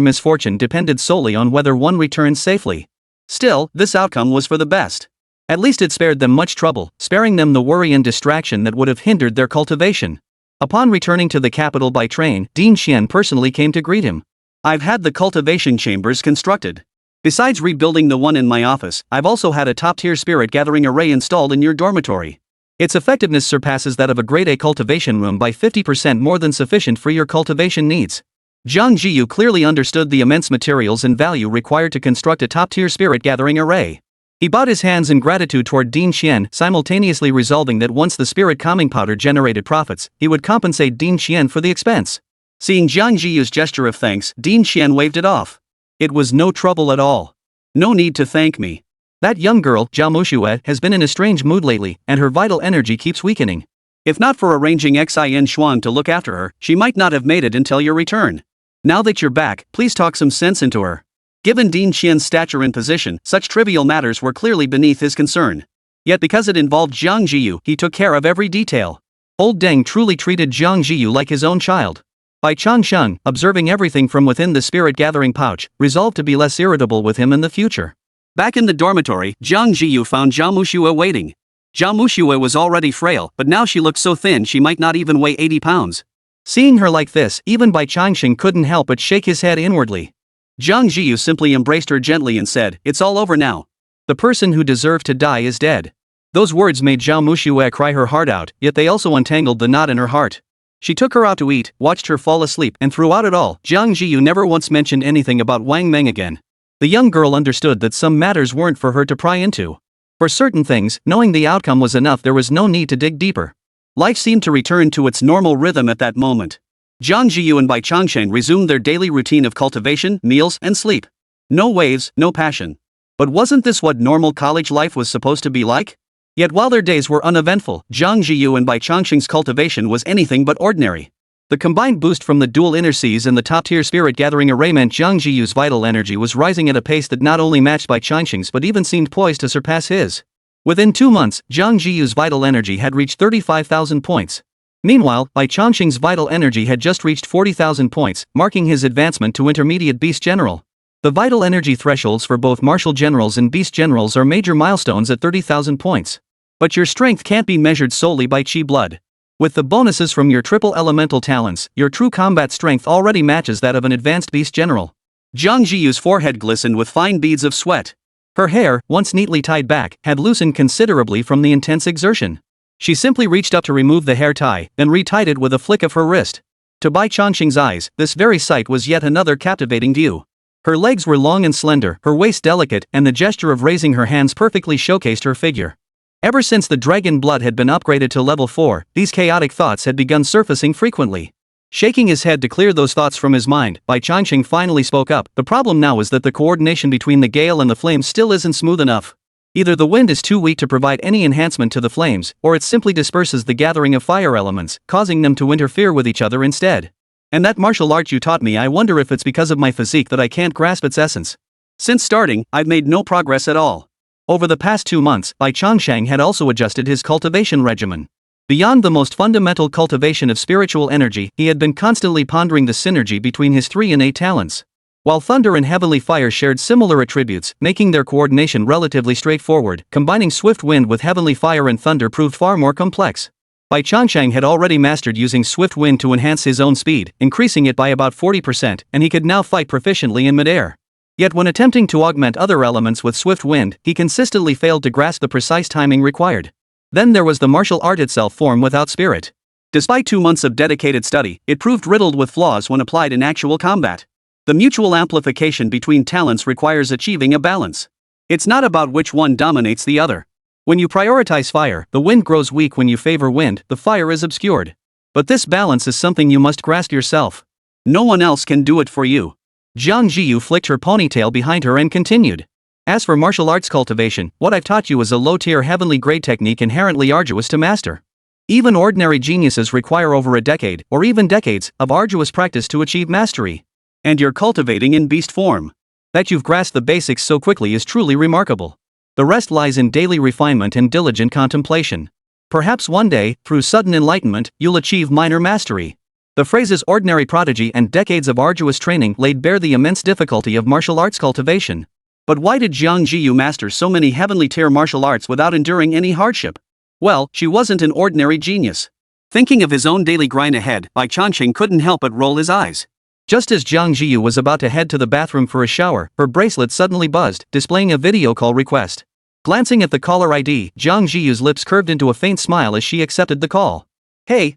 misfortune depended solely on whether one returned safely. Still, this outcome was for the best. At least it spared them much trouble, sparing them the worry and distraction that would have hindered their cultivation. Upon returning to the capital by train, Dean Xian personally came to greet him. I've had the cultivation chambers constructed. Besides rebuilding the one in my office, I've also had a top-tier spirit gathering array installed in your dormitory. Its effectiveness surpasses that of a grade A cultivation room by 50%, more than sufficient for your cultivation needs. Jiang Zhiyu clearly understood the immense materials and value required to construct a top-tier spirit gathering array. He bowed his hands in gratitude toward Dean Xian, simultaneously resolving that once the spirit calming powder generated profits, he would compensate Dean Xian for the expense. Seeing Jiang Zhiyu's gesture of thanks, Dean Xian waved it off. It was no trouble at all. No need to thank me. That young girl, Zhao Muxue, has been in a strange mood lately, and her vital energy keeps weakening. If not for arranging Xin Xuan to look after her, she might not have made it until your return. Now that you're back, please talk some sense into her. Given Dean Xian's stature and position, such trivial matters were clearly beneath his concern. Yet because it involved Jiang Zhiyu, he took care of every detail. Old Deng truly treated Jiang Zhiyu like his own child. Bai Changsheng, observing everything from within the spirit gathering pouch, resolved to be less irritable with him in the future. Back in the dormitory, Jiang Zhiyu found Zhao Muxue waiting. Zhao Muxue was already frail, but now she looked so thin she might not even weigh 80 pounds. Seeing her like this, even Bai Changsheng couldn't help but shake his head inwardly. Jiang Zhiyu simply embraced her gently and said, "It's all over now. The person who deserved to die is dead." Those words made Zhao Muxue cry her heart out, yet they also untangled the knot in her heart. She took her out to eat, watched her fall asleep, and throughout it all, Jiang Zhiyu never once mentioned anything about Wang Meng again. The young girl understood that some matters weren't for her to pry into. For certain things, knowing the outcome was enough, there was no need to dig deeper. Life seemed to return to its normal rhythm at that moment. Jiang Zhiyu and Bai Changsheng resumed their daily routine of cultivation, meals, and sleep. No waves, no passion. But wasn't this what normal college life was supposed to be like? Yet while their days were uneventful, Jiang Zhiyu and Bai Changsheng's cultivation was anything but ordinary. The combined boost from the dual inner seas and the top-tier spirit gathering array meant Jiang Zhiyu's vital energy was rising at a pace that not only matched Bai Changsheng's but even seemed poised to surpass his. Within 2 months, Jiang Zhiyu's vital energy had reached 35,000 points. Meanwhile, Bai Changsheng's vital energy had just reached 40,000 points, marking his advancement to intermediate beast general. The vital energy thresholds for both martial generals and beast generals are major milestones at 30,000 points. But your strength can't be measured solely by chi blood. With the bonuses from your triple elemental talents, your true combat strength already matches that of an advanced beast general. Jiang Zhiyu's forehead glistened with fine beads of sweat. Her hair, once neatly tied back, had loosened considerably from the intense exertion. She simply reached up to remove the hair tie, then retied it with a flick of her wrist. To Bai Changsheng's eyes, this very sight was yet another captivating view. Her legs were long and slender, her waist delicate, and the gesture of raising her hands perfectly showcased her figure. Ever since the dragon blood had been upgraded to level 4, these chaotic thoughts had begun surfacing frequently. Shaking his head to clear those thoughts from his mind, Bai Changsheng finally spoke up. The problem now is that the coordination between the gale and the flames still isn't smooth enough. Either the wind is too weak to provide any enhancement to the flames, or it simply disperses the gathering of fire elements, causing them to interfere with each other instead. And that martial art you taught me, I wonder if it's because of my physique that I can't grasp its essence. Since starting, I've made no progress at all. Over the past 2 months, Bai Changsheng had also adjusted his cultivation regimen. Beyond the most fundamental cultivation of spiritual energy, he had been constantly pondering the synergy between his 3 innate talents. While thunder and heavenly fire shared similar attributes, making their coordination relatively straightforward, combining swift wind with heavenly fire and thunder proved far more complex. Bai Changsheng had already mastered using swift wind to enhance his own speed, increasing it by about 40%, and he could now fight proficiently in midair. Yet when attempting to augment other elements with swift wind, he consistently failed to grasp the precise timing required. Then there was the martial art itself, form without spirit. Despite 2 months of dedicated study, it proved riddled with flaws when applied in actual combat. The mutual amplification between talents requires achieving a balance. It's not about which one dominates the other. When you prioritize fire, the wind grows weak. When you favor wind, the fire is obscured. But this balance is something you must grasp yourself. No one else can do it for you. Jiang Zhiyu flicked her ponytail behind her and continued. As for martial arts cultivation, what I've taught you is a low-tier heavenly grade technique inherently arduous to master. Even ordinary geniuses require over a decade, or even decades, of arduous practice to achieve mastery. And you're cultivating in beast form. That you've grasped the basics so quickly is truly remarkable. The rest lies in daily refinement and diligent contemplation. Perhaps one day, through sudden enlightenment, you'll achieve minor mastery. The phrases ordinary prodigy and decades of arduous training laid bare the immense difficulty of martial arts cultivation. But why did Jiang Zhiyu master so many heavenly tier martial arts without enduring any hardship? Well, she wasn't an ordinary genius. Thinking of his own daily grind ahead, Bai Changsheng couldn't help but roll his eyes. Just as Jiang Zhiyu was about to head to the bathroom for a shower, her bracelet suddenly buzzed, displaying a video call request. Glancing at the caller ID, Jiang Zhiyu's lips curved into a faint smile as she accepted the call. Hey,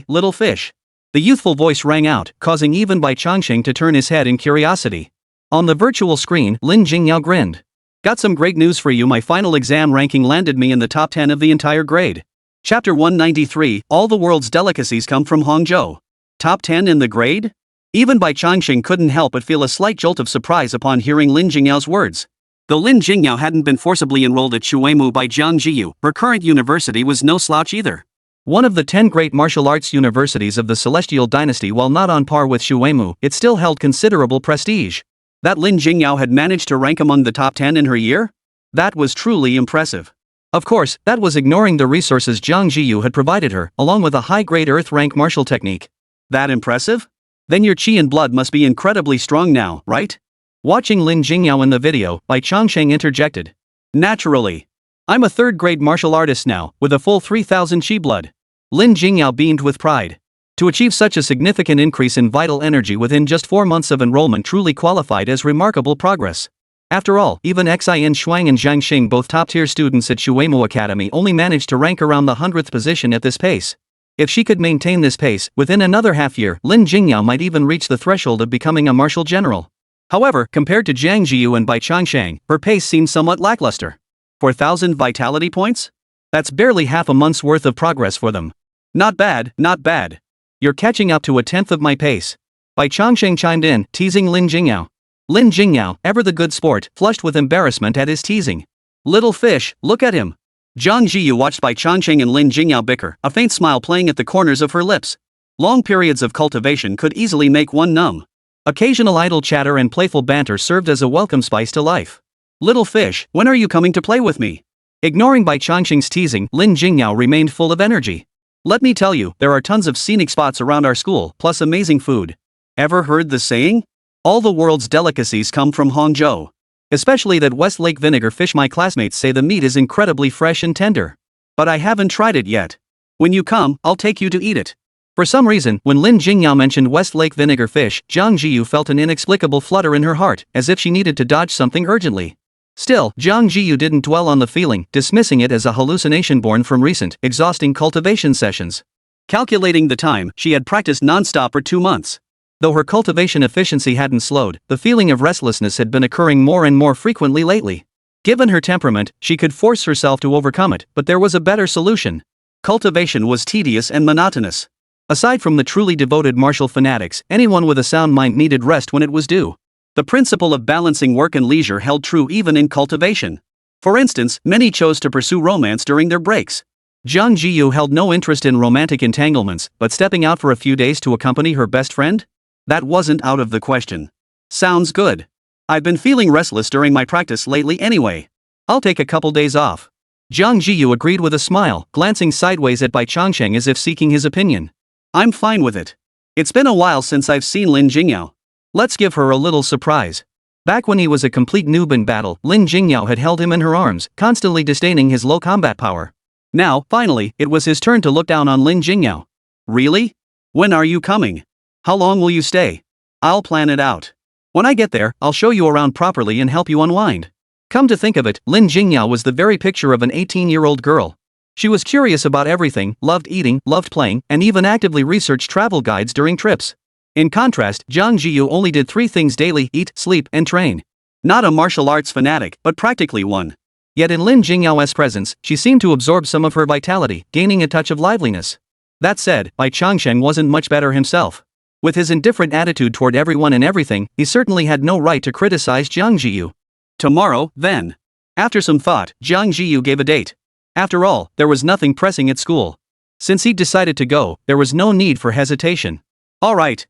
little fish. The youthful voice rang out, causing even Bai Changsheng to turn his head in curiosity. On the virtual screen, Lin Jingyao grinned. Got some great news for you. My final exam ranking landed me in the top 10 of the entire grade. Chapter 193, All the world's delicacies come from Hangzhou. Top 10 in the grade? Even Bai Changsheng couldn't help but feel a slight jolt of surprise upon hearing Lin Jingyao's words. Though Lin Jingyao hadn't been forcibly enrolled at Shuemu by Jiang Zhiyu, her current university was no slouch either. One of the 10 great martial arts universities of the Celestial Dynasty. While not on par with Shuemu, it still held considerable prestige. That Lin Jingyao had managed to rank among the top 10 in her year? That was truly impressive. Of course, that was ignoring the resources Jiang Zhiyu had provided her, along with a high-grade earth-rank martial technique. That impressive? Then your chi and blood must be incredibly strong now, right? Watching Lin Jingyao in the video, Bai Changsheng interjected. Naturally. I'm a third-grade martial artist now, with a full 3,000 chi blood. Lin Jingyao beamed with pride. To achieve such a significant increase in vital energy within just 4 months of enrollment truly qualified as remarkable progress. After all, even Xin Shuang and Zhang Xing, both top-tier students at Shuemu Academy, only managed to rank around the 100th position at this pace. If she could maintain this pace, within another half-year, Lin Jingyao might even reach the threshold of becoming a martial general. However, compared to Jiang Zhiyu and Bai Changsheng, her pace seemed somewhat lackluster. 4,000 vitality points? That's barely half a month's worth of progress for them. Not bad, not bad. You're catching up to a tenth of my pace. Bai Changsheng chimed in, teasing Lin Jingyao. Lin Jingyao, ever the good sport, flushed with embarrassment at his teasing. Little fish, look at him. Jiang Zhiyu watched Bai Changsheng and Lin Jingyao bicker, a faint smile playing at the corners of her lips. Long periods of cultivation could easily make one numb. Occasional idle chatter and playful banter served as a welcome spice to life. Little fish, when are you coming to play with me? Ignoring Bai Changsheng's teasing, Lin Jingyao remained full of energy. Let me tell you, there are tons of scenic spots around our school, plus amazing food. Ever heard the saying? All the world's delicacies come from Hangzhou. Especially that West Lake vinegar fish. My classmates say the meat is incredibly fresh and tender. But I haven't tried it yet. When you come, I'll take you to eat it. For some reason, when Lin Jingyao mentioned West Lake vinegar fish, Jiang Zhiyu felt an inexplicable flutter in her heart, as if she needed to dodge something urgently. Still, Jiang Zhiyu didn't dwell on the feeling, dismissing it as a hallucination born from recent, exhausting cultivation sessions. Calculating the time, she had practiced non-stop for 2 months. Though her cultivation efficiency hadn't slowed, the feeling of restlessness had been occurring more and more frequently lately. Given her temperament, she could force herself to overcome it, but there was a better solution. Cultivation was tedious and monotonous. Aside from the truly devoted martial fanatics, anyone with a sound mind needed rest when it was due. The principle of balancing work and leisure held true even in cultivation. For instance, many chose to pursue romance during their breaks. Jiang Zhiyu held no interest in romantic entanglements, but stepping out for a few days to accompany her best friend? That wasn't out of the question. Sounds good. I've been feeling restless during my practice lately anyway. I'll take a couple days off. Jiang Zhiyu agreed with a smile, glancing sideways at Bai Changsheng as if seeking his opinion. I'm fine with it. It's been a while since I've seen Lin Jingyao. Let's give her a little surprise. Back when he was a complete noob in battle, Lin Jingyao had held him in her arms, constantly disdaining his low combat power. Now, finally, it was his turn to look down on Lin Jingyao. Really? When are you coming? How long will you stay? I'll plan it out. When I get there, I'll show you around properly and help you unwind. Come to think of it, Lin Jingyao was the very picture of an 18-year-old girl. She was curious about everything, loved eating, loved playing, and even actively researched travel guides during trips. In contrast, Jiang Zhiyu only did 3 things daily: eat, sleep, and train. Not a martial arts fanatic, but practically one. Yet in Lin Jingyao's presence, she seemed to absorb some of her vitality, gaining a touch of liveliness. That said, Bai Changsheng wasn't much better himself. With his indifferent attitude toward everyone and everything, he certainly had no right to criticize Jiang Zhiyu. Tomorrow, then. After some thought, Jiang Zhiyu gave a date. After all, there was nothing pressing at school. Since he'd decided to go, there was no need for hesitation. Alright.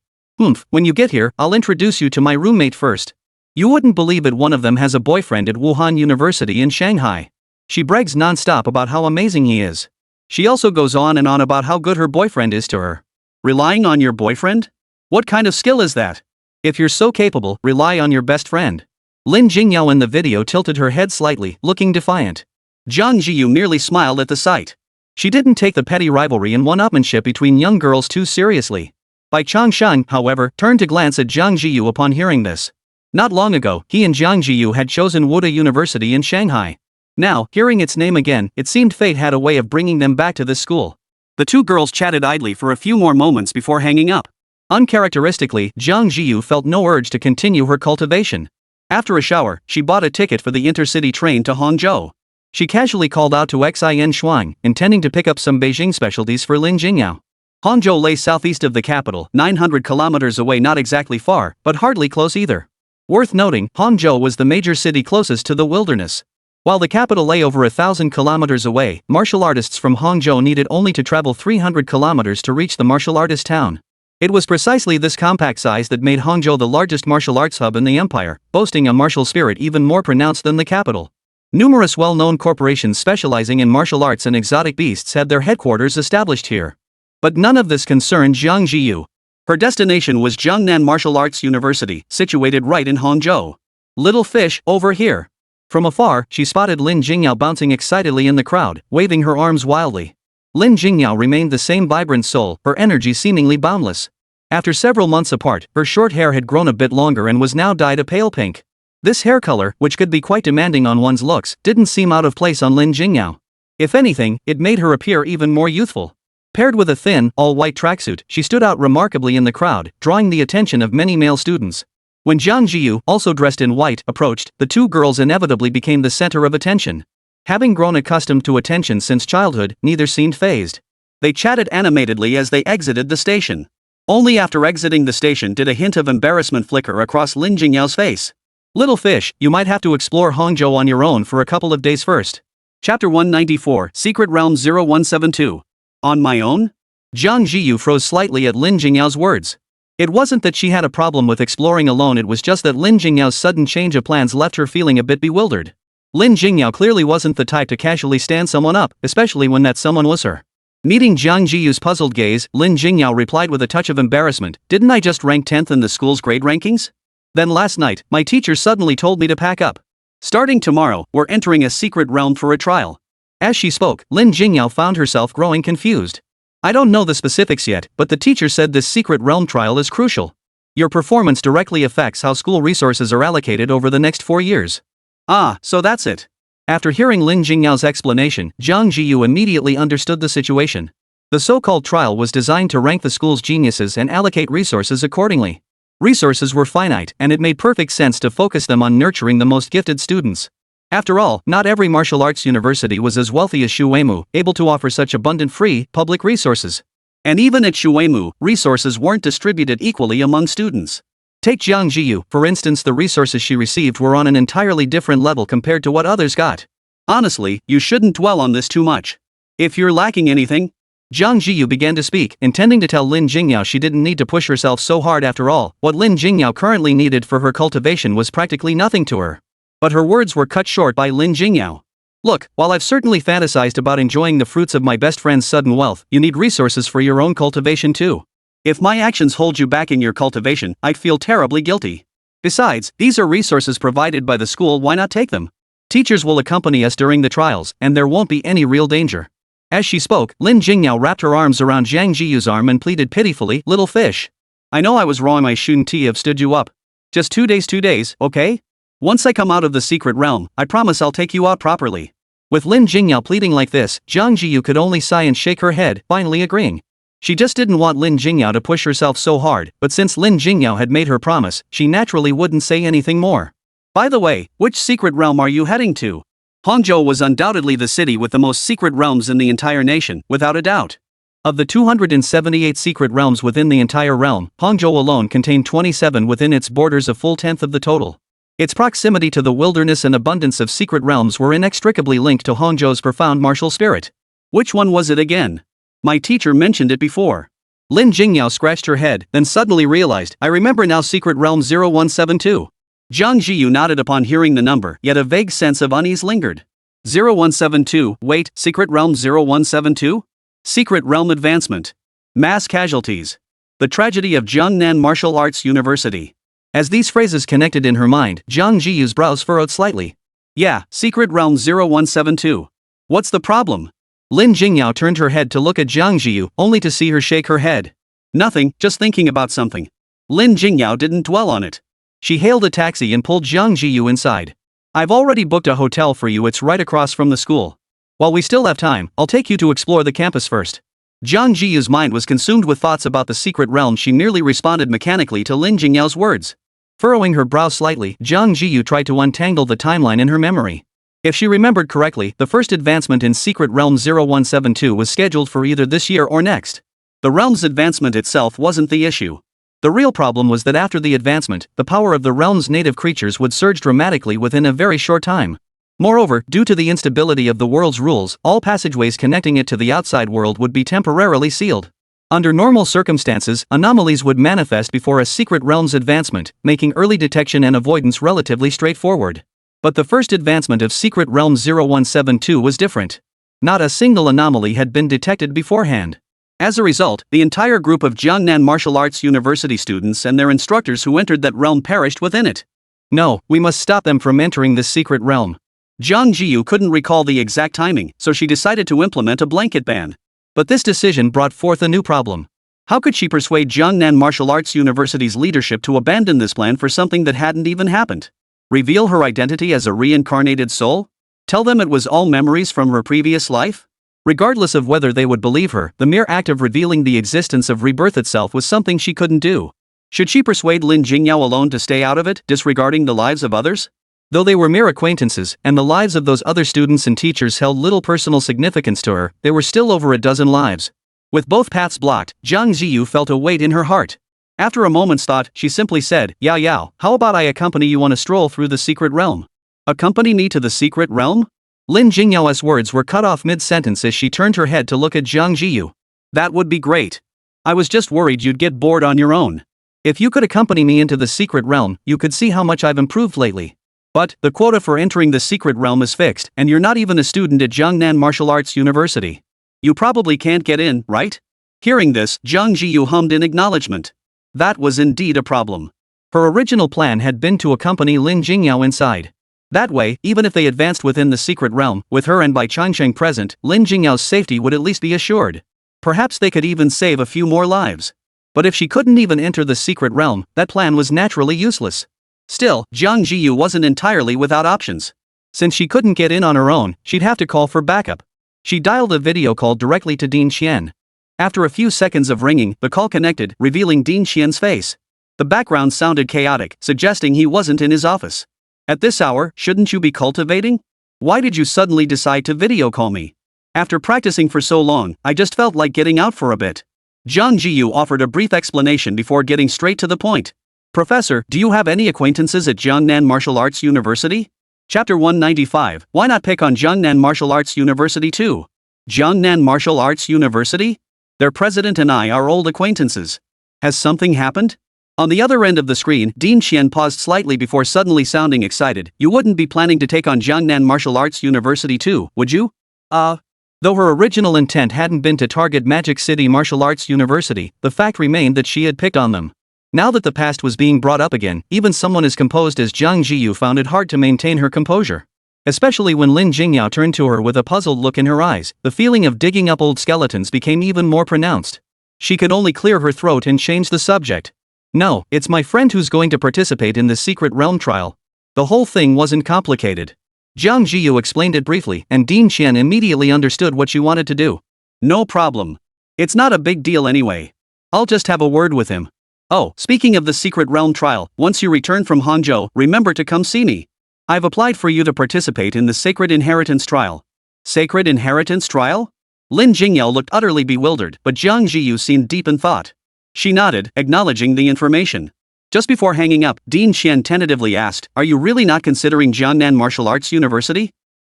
When you get here, I'll introduce you to my roommate first. You wouldn't believe it, one of them has a boyfriend at Wuhan University in Shanghai. She brags non-stop about how amazing he is. She also goes on and on about how good her boyfriend is to her. Relying on your boyfriend? What kind of skill is that? If you're so capable, rely on your best friend. Lin Jingyao in the video tilted her head slightly, looking defiant. Jiang Zhiyu merely smiled at the sight. She didn't take the petty rivalry and one-upmanship between young girls too seriously. Bai Changsheng, however, turned to glance at Jiang Zhiyu upon hearing this. Not long ago, he and Jiang Zhiyu had chosen Wuda University in Shanghai. Now, hearing its name again, it seemed fate had a way of bringing them back to this school. The two girls chatted idly for a few more moments before hanging up. Uncharacteristically, Jiang Zhiyu felt no urge to continue her cultivation. After a shower, she bought a ticket for the intercity train to Hangzhou. She casually called out to Xin Shuang, intending to pick up some Beijing specialties for Lin Jingyao. Hangzhou lay southeast of the capital, 900 kilometers away, not exactly far, but hardly close either. Worth noting, Hangzhou was the major city closest to the wilderness. While the capital lay over 1,000 kilometers away, martial artists from Hangzhou needed only to travel 300 kilometers to reach the martial artist town. It was precisely this compact size that made Hangzhou the largest martial arts hub in the empire, boasting a martial spirit even more pronounced than the capital. Numerous well-known corporations specializing in martial arts and exotic beasts had their headquarters established here. But none of this concerned Jiang Zhiyu. Her destination was Jiangnan Martial Arts University, situated right in Hangzhou. Little fish, over here. From afar, she spotted Lin Jingyao bouncing excitedly in the crowd, waving her arms wildly. Lin Jingyao remained the same vibrant soul, her energy seemingly boundless. After several months apart, her short hair had grown a bit longer and was now dyed a pale pink. This hair color, which could be quite demanding on one's looks, didn't seem out of place on Lin Jingyao. If anything, it made her appear even more youthful. Paired with a thin, all-white tracksuit, she stood out remarkably in the crowd, drawing the attention of many male students. When Jiang Zhiyu, also dressed in white, approached, the two girls inevitably became the center of attention. Having grown accustomed to attention since childhood, neither seemed fazed. They chatted animatedly as they exited the station. Only after exiting the station did a hint of embarrassment flicker across Lin Jingyao's face. Little fish, you might have to explore Hangzhou on your own for a couple of days first. Chapter 194, Secret Realm 0172. On my own? Jiang Zhiyu froze slightly at Lin Jingyao's words. It wasn't that she had a problem with exploring alone, it was just that Lin Jingyao's sudden change of plans left her feeling a bit bewildered. Lin Jingyao clearly wasn't the type to casually stand someone up, especially when that someone was her. Meeting Jiang Zhiyu's puzzled gaze, Lin Jingyao replied with a touch of embarrassment, "Didn't I just rank 10th in the school's grade rankings? Then last night, my teacher suddenly told me to pack up. Starting tomorrow, we're entering a secret realm for a trial." As she spoke, Lin Jingyao found herself growing confused. "I don't know the specifics yet, but the teacher said this secret realm trial is crucial. Your performance directly affects how school resources are allocated over the next 4 years. Ah, so that's it." After hearing Lin Jingyao's explanation, Jiang Zhiyu immediately understood the situation. The so-called trial was designed to rank the school's geniuses and allocate resources accordingly. Resources were finite, and it made perfect sense to focus them on nurturing the most gifted students. After all, not every martial arts university was as wealthy as Shuemu, able to offer such abundant free, public resources. And even at Shuemu, resources weren't distributed equally among students. Take Jiang Zhiyu, for instance. The resources she received were on an entirely different level compared to what others got. Honestly, you shouldn't dwell on this too much. If you're lacking anything... Jiang Zhiyu began to speak, intending to tell Lin Jingyao she didn't need to push herself so hard. After all, what Lin Jingyao currently needed for her cultivation was practically nothing to her. But her words were cut short by Lin Jingyao. "Look, while I've certainly fantasized about enjoying the fruits of my best friend's sudden wealth, you need resources for your own cultivation too. If my actions hold you back in your cultivation, I'd feel terribly guilty. Besides, these are resources provided by the school, why not take them? Teachers will accompany us during the trials, and there won't be any real danger." As she spoke, Lin Jingyao wrapped her arms around Jiang Zhiyu's arm and pleaded pitifully, "Little fish. I know I was wrong, I shouldn't have stood you up. Just 2 days, okay? Once I come out of the secret realm, I promise I'll take you out properly." With Lin Jingyao pleading like this, Jiang Zhiyu could only sigh and shake her head, finally agreeing. She just didn't want Lin Jingyao to push herself so hard, but since Lin Jingyao had made her promise, she naturally wouldn't say anything more. By the way, which secret realm are you heading to? Hangzhou was undoubtedly the city with the most secret realms in the entire nation, without a doubt. Of the 278 secret realms within the entire realm, Hangzhou alone contained 27 within its borders, a full tenth of the total. Its proximity to the wilderness and abundance of secret realms were inextricably linked to Hangzhou's profound martial spirit. Which one was it again? My teacher mentioned it before. Lin Jingyao scratched her head, then suddenly realized, I remember now, secret realm 0172. Jiang Zhiyu nodded upon hearing the number, yet a vague sense of unease lingered. 0172, wait, secret realm 0172? Secret realm advancement. Mass casualties. The tragedy of Jiangnan Martial Arts University. As these phrases connected in her mind, Jiang Zhiyu's brows furrowed slightly. Yeah, secret realm 0172. What's the problem? Lin Jingyao turned her head to look at Jiang Zhiyu, only to see her shake her head. Nothing, just thinking about something. Lin Jingyao didn't dwell on it. She hailed a taxi and pulled Jiang Zhiyu inside. I've already booked a hotel for you, it's right across from the school. While we still have time, I'll take you to explore the campus first. Jiang Zhiyu's mind was consumed with thoughts about the secret realm. She merely responded mechanically to Lin Jingyao's words. Furrowing her brow slightly, Jiang Zhiyu tried to untangle the timeline in her memory. If she remembered correctly, the first advancement in Secret Realm 0172 was scheduled for either this year or next. The realm's advancement itself wasn't the issue. The real problem was that after the advancement, the power of the realm's native creatures would surge dramatically within a very short time. Moreover, due to the instability of the world's rules, all passageways connecting it to the outside world would be temporarily sealed. Under normal circumstances, anomalies would manifest before a secret realm's advancement, making early detection and avoidance relatively straightforward. But the first advancement of Secret Realm 0172 was different. Not a single anomaly had been detected beforehand. As a result, the entire group of Jiangnan Martial Arts University students and their instructors who entered that realm perished within it. No, we must stop them from entering this secret realm. Jiang Zhiyu couldn't recall the exact timing, so she decided to implement a blanket ban. But this decision brought forth a new problem. How could she persuade Jiangnan Martial Arts University's leadership to abandon this plan for something that hadn't even happened? Reveal her identity as a reincarnated soul? Tell them it was all memories from her previous life? Regardless of whether they would believe her, the mere act of revealing the existence of rebirth itself was something she couldn't do. Should she persuade Lin Jingyao alone to stay out of it, disregarding the lives of others? Though they were mere acquaintances, and the lives of those other students and teachers held little personal significance to her, there were still over a dozen lives. With both paths blocked, Jiang Zhiyu felt a weight in her heart. After a moment's thought, she simply said, Yao Yao, how about I accompany you on a stroll through the secret realm? Accompany me to the secret realm? Lin Jingyao's words were cut off mid-sentence as she turned her head to look at Jiang Zhiyu. That would be great. I was just worried you'd get bored on your own. If you could accompany me into the secret realm, you could see how much I've improved lately. But, the quota for entering the secret realm is fixed, and you're not even a student at Jiangnan Martial Arts University. You probably can't get in, right? Hearing this, Jiang Zhiyu hummed in acknowledgement. That was indeed a problem. Her original plan had been to accompany Lin Jingyao inside. That way, even if they advanced within the secret realm, with her and Bai Changsheng present, Lin Jingyao's safety would at least be assured. Perhaps they could even save a few more lives. But if she couldn't even enter the secret realm, that plan was naturally useless. Still, Jiang Zhiyu wasn't entirely without options. Since she couldn't get in on her own, she'd have to call for backup. She dialed a video call directly to Dean Qian. After a few seconds of ringing, the call connected, revealing Dean Qian's face. The background sounded chaotic, suggesting he wasn't in his office. At this hour, shouldn't you be cultivating? Why did you suddenly decide to video call me? After practicing for so long, I just felt like getting out for a bit. Jiang Zhiyu offered a brief explanation before getting straight to the point. Professor, do you have any acquaintances at Jiangnan Martial Arts University? Chapter 195, why not pick on Jiangnan Martial Arts University too? Jiangnan Martial Arts University? Their president and I are old acquaintances. Has something happened? On the other end of the screen, Dean Qian paused slightly before suddenly sounding excited. You wouldn't be planning to take on Jiangnan Martial Arts University too, would you? Though her original intent hadn't been to target Magic City Martial Arts University, the fact remained that she had picked on them. Now that the past was being brought up again, even someone as composed as Jiang Zhiyu found it hard to maintain her composure. Especially when Lin Jingyao turned to her with a puzzled look in her eyes, the feeling of digging up old skeletons became even more pronounced. She could only clear her throat and change the subject. No, it's my friend who's going to participate in the secret realm trial. The whole thing wasn't complicated. Jiang Zhiyu explained it briefly, and Dean Qian immediately understood what she wanted to do. No problem. It's not a big deal anyway. I'll just have a word with him. Oh, speaking of the Secret Realm trial, once you return from Hangzhou, remember to come see me. I've applied for you to participate in the Sacred Inheritance trial. Sacred Inheritance trial? Lin Jingyao looked utterly bewildered, but Jiang Zhiyu seemed deep in thought. She nodded, acknowledging the information. Just before hanging up, Dean Xian tentatively asked, "Are you really not considering Jiangnan Martial Arts University?"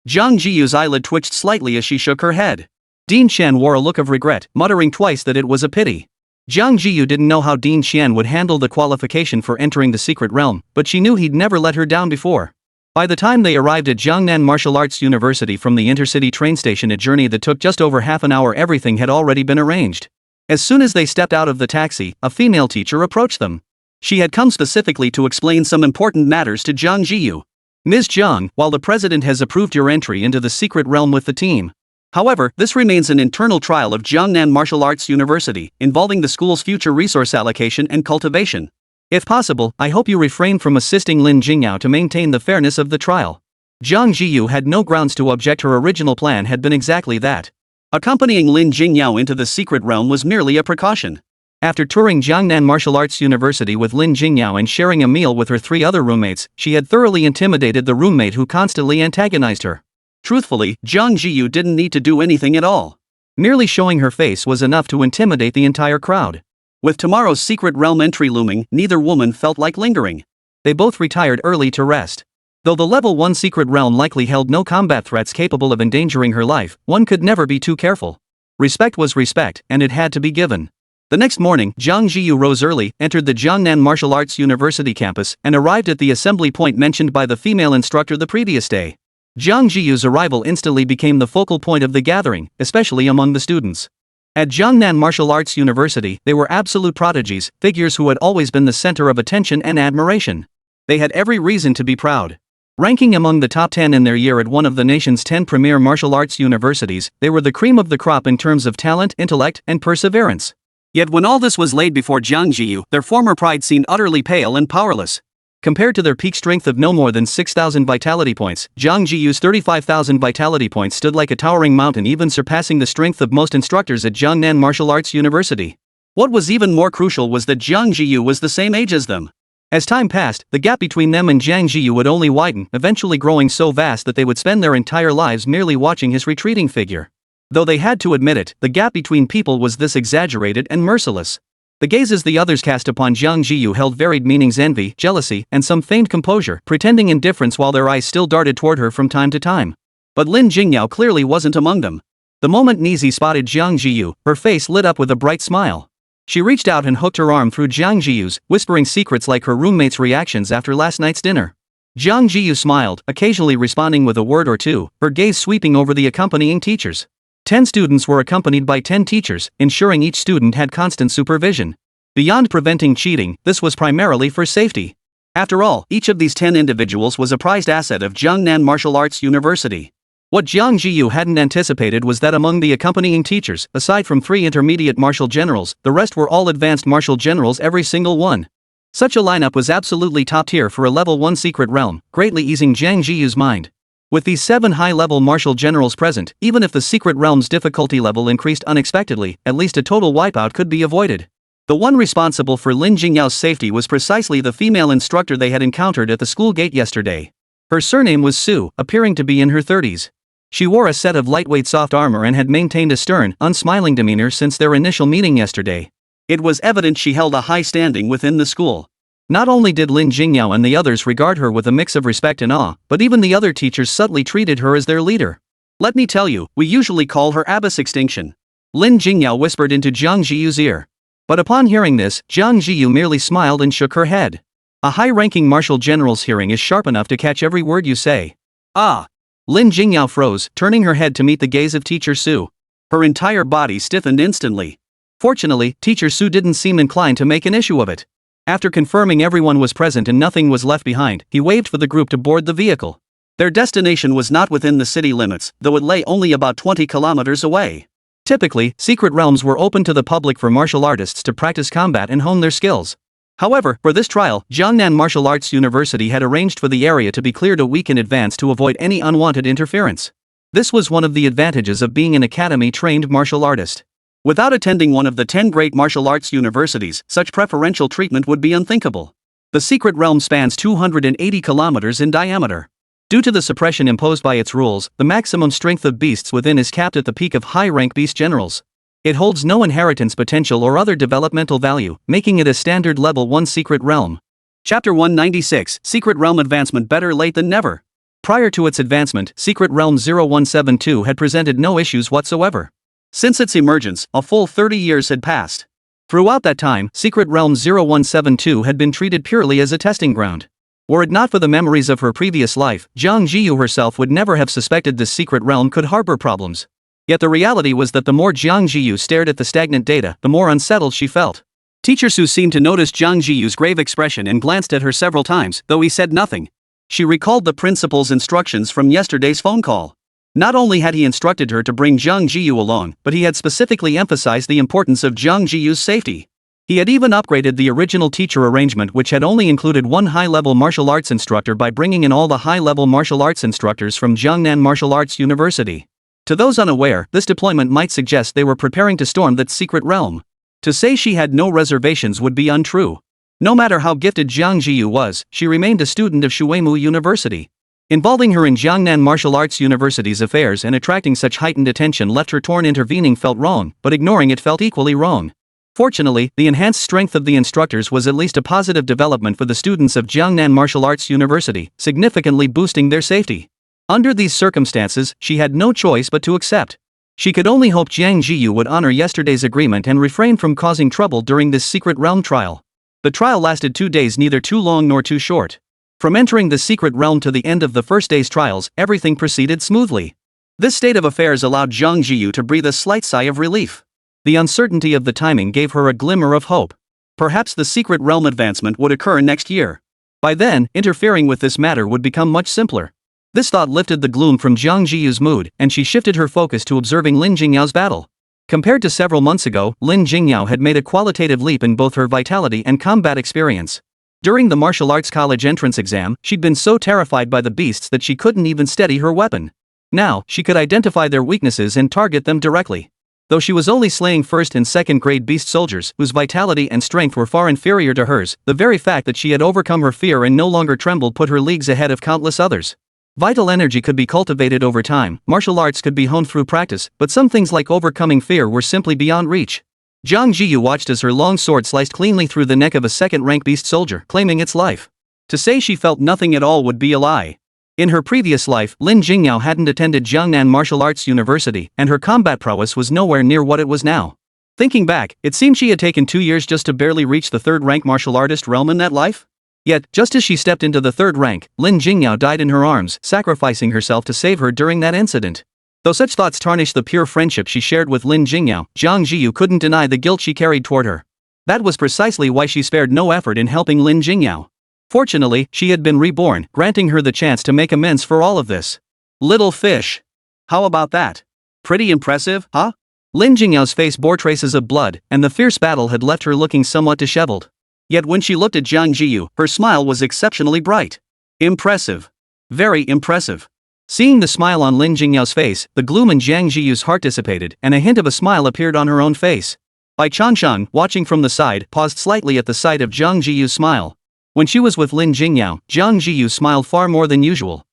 Jiang Zhiyu's eyelid twitched slightly as she shook her head. Dean Xian wore a look of regret, muttering twice that it was a pity. Jiang Zhiyu didn't know how Dean Xian would handle the qualification for entering the Secret Realm, but she knew he'd never let her down before. By the time they arrived at Jiangnan Martial Arts University from the intercity train station, a journey that took just over half an hour, everything had already been arranged. As soon as they stepped out of the taxi, a female teacher approached them. She had come specifically to explain some important matters to Jiang Zhiyu. "Ms. Jiang, while the president has approved your entry into the Secret Realm with the team. However, this remains an internal trial of Jiangnan Martial Arts University, involving the school's future resource allocation and cultivation. If possible, I hope you refrain from assisting Lin Jingyao to maintain the fairness of the trial." Jiang Zhiyu had no grounds to object. Her original plan had been exactly that. Accompanying Lin Jingyao into the Secret Realm was merely a precaution. After touring Jiangnan Martial Arts University with Lin Jingyao and sharing a meal with her 3 other roommates, she had thoroughly intimidated the roommate who constantly antagonized her. Truthfully, Jiang Zhiyu didn't need to do anything at all. Merely showing her face was enough to intimidate the entire crowd. With tomorrow's Secret Realm entry looming, neither woman felt like lingering. They both retired early to rest. Though the level 1 Secret Realm likely held no combat threats capable of endangering her life, one could never be too careful. Respect was respect, and it had to be given. The next morning, Jiang Zhiyu rose early, entered the Jiangnan Martial Arts University campus, and arrived at the assembly point mentioned by the female instructor the previous day. Jiang Zhiyu's arrival instantly became the focal point of the gathering, especially among the students. At Jiangnan Martial Arts University, they were absolute prodigies, figures who had always been the center of attention and admiration. They had every reason to be proud. Ranking among the top 10 in their year at one of the nation's 10 premier martial arts universities, they were the cream of the crop in terms of talent, intellect, and perseverance. Yet when all this was laid before Jiang Zhiyu, their former pride seemed utterly pale and powerless. Compared to their peak strength of no more than 6,000 vitality points, Jiang Zhiyu's 35,000 vitality points stood like a towering mountain, even surpassing the strength of most instructors at Jiangnan Martial Arts University. What was even more crucial was that Jiang Zhiyu was the same age as them. As time passed, the gap between them and Jiang Zhiyu would only widen, eventually growing so vast that they would spend their entire lives merely watching his retreating figure. Though they had to admit it, the gap between people was this exaggerated and merciless. The gazes the others cast upon Jiang Zhiyu held varied meanings: envy, jealousy, and some feigned composure, pretending indifference while their eyes still darted toward her from time to time. But Lin Jingyao clearly wasn't among them. The moment Nizi spotted Jiang Zhiyu, her face lit up with a bright smile. She reached out and hooked her arm through Jiang Zhiyu's, whispering secrets like her roommate's reactions after last night's dinner. Jiang Zhiyu smiled, occasionally responding with a word or two, her gaze sweeping over the accompanying teachers. 10 students were accompanied by 10 teachers, ensuring each student had constant supervision. Beyond preventing cheating, this was primarily for safety. After all, each of these 10 individuals was a prized asset of Jiangnan Martial Arts University. What Jiang Zhiyu hadn't anticipated was that among the accompanying teachers, aside from 3 intermediate martial generals, the rest were all advanced martial generals, every single one. Such a lineup was absolutely top tier for a level 1 Secret Realm, greatly easing Jiang Zhiyu's mind. With these 7 high-level martial generals present, even if the Secret Realm's difficulty level increased unexpectedly, at least a total wipeout could be avoided. The one responsible for Lin Jingyao's safety was precisely the female instructor they had encountered at the school gate yesterday. Her surname was Su, appearing to be in her 30s. She wore a set of lightweight soft armor and had maintained a stern, unsmiling demeanor since their initial meeting yesterday. It was evident she held a high standing within the school. Not only did Lin Jingyao and the others regard her with a mix of respect and awe, but even the other teachers subtly treated her as their leader. "Let me tell you, we usually call her Abyss Extinction," Lin Jingyao whispered into Jiang Zhiyu's ear. But upon hearing this, Jiang Zhiyu merely smiled and shook her head. A high-ranking martial general's hearing is sharp enough to catch every word you say. Ah! Lin Jingyao froze, turning her head to meet the gaze of Teacher Su. Her entire body stiffened instantly. Fortunately, Teacher Su didn't seem inclined to make an issue of it. After confirming everyone was present and nothing was left behind, he waved for the group to board the vehicle. Their destination was not within the city limits, though it lay only about 20 kilometers away. Typically, secret realms were open to the public for martial artists to practice combat and hone their skills. However, for this trial, Jiangnan Martial Arts University had arranged for the area to be cleared a week in advance to avoid any unwanted interference. This was one of the advantages of being an academy-trained martial artist. Without attending one of the 10 great martial arts universities, such preferential treatment would be unthinkable. The secret realm spans 280 kilometers in diameter. Due to the suppression imposed by its rules, the maximum strength of beasts within is capped at the peak of high-rank beast generals. It holds no inheritance potential or other developmental value, making it a standard level 1 secret realm. Chapter 196, Secret Realm Advancement. Better late than never. Prior to its advancement, Secret Realm 0172 had presented no issues whatsoever. Since its emergence, a full 30 years had passed. Throughout that time, Secret Realm 0172 had been treated purely as a testing ground. Were it not for the memories of her previous life, Jiang Zhiyu herself would never have suspected this secret realm could harbor problems. Yet the reality was that the more Jiang Zhiyu stared at the stagnant data, the more unsettled she felt. Teacher Su seemed to notice Jiang Zhiyu's grave expression and glanced at her several times, though he said nothing. She recalled the principal's instructions from yesterday's phone call. Not only had he instructed her to bring Jiang Zhiyu along, but he had specifically emphasized the importance of Jiang Zhiyu's safety. He had even upgraded the original teacher arrangement, which had only included one high-level martial arts instructor, by bringing in all the high-level martial arts instructors from Jiangnan Martial Arts University. To those unaware, this deployment might suggest they were preparing to storm that secret realm. To say she had no reservations would be untrue. No matter how gifted Jiang Zhiyu was, she remained a student of Shuimu University. Involving her in Jiangnan Martial Arts University's affairs and attracting such heightened attention left her torn. Intervening felt wrong, but ignoring it felt equally wrong. Fortunately, the enhanced strength of the instructors was at least a positive development for the students of Jiangnan Martial Arts University, significantly boosting their safety. Under these circumstances, she had no choice but to accept. She could only hope Jiang Zhiyu would honor yesterday's agreement and refrain from causing trouble during this secret realm trial. The trial lasted 2 days, neither too long nor too short. From entering the secret realm to the end of the first day's trials, everything proceeded smoothly. This state of affairs allowed Jiang Zhiyu to breathe a slight sigh of relief. The uncertainty of the timing gave her a glimmer of hope. Perhaps the secret realm advancement would occur next year. By then, interfering with this matter would become much simpler. This thought lifted the gloom from Jiang Zhiyu's mood, and she shifted her focus to observing Lin Jingyao's battle. Compared to several months ago, Lin Jingyao had made a qualitative leap in both her vitality and combat experience. During the martial arts college entrance exam, she'd been so terrified by the beasts that she couldn't even steady her weapon. Now, she could identify their weaknesses and target them directly. Though she was only slaying first and second grade beast soldiers, whose vitality and strength were far inferior to hers, the very fact that she had overcome her fear and no longer trembled put her leagues ahead of countless others. Vital energy could be cultivated over time, martial arts could be honed through practice, but some things like overcoming fear were simply beyond reach. Jiang Zhiyu watched as her long sword sliced cleanly through the neck of a second-rank beast soldier, claiming its life. To say she felt nothing at all would be a lie. In her previous life, Lin Jingyao hadn't attended Jiangnan Martial Arts University, and her combat prowess was nowhere near what it was now. Thinking back, it seemed she had taken 2 years just to barely reach the third-rank martial artist realm in that life. Yet, just as she stepped into the third rank, Lin Jingyao died in her arms, sacrificing herself to save her during that incident. Though such thoughts tarnished the pure friendship she shared with Lin Jingyao, Jiang Zhiyu couldn't deny the guilt she carried toward her. That was precisely why she spared no effort in helping Lin Jingyao. Fortunately, she had been reborn, granting her the chance to make amends for all of this. Little fish. How about that? Pretty impressive, huh? Lin Jingyao's face bore traces of blood, and the fierce battle had left her looking somewhat disheveled. Yet when she looked at Jiang Zhiyu, her smile was exceptionally bright. Impressive. Very impressive. Seeing the smile on Lin Jingyao's face, the gloom in Jiang Zhiyu's heart dissipated, and a hint of a smile appeared on her own face. Bai Changsheng, watching from the side, paused slightly at the sight of Jiang Zhiyu's smile. When she was with Lin Jingyao, Jiang Zhiyu smiled far more than usual.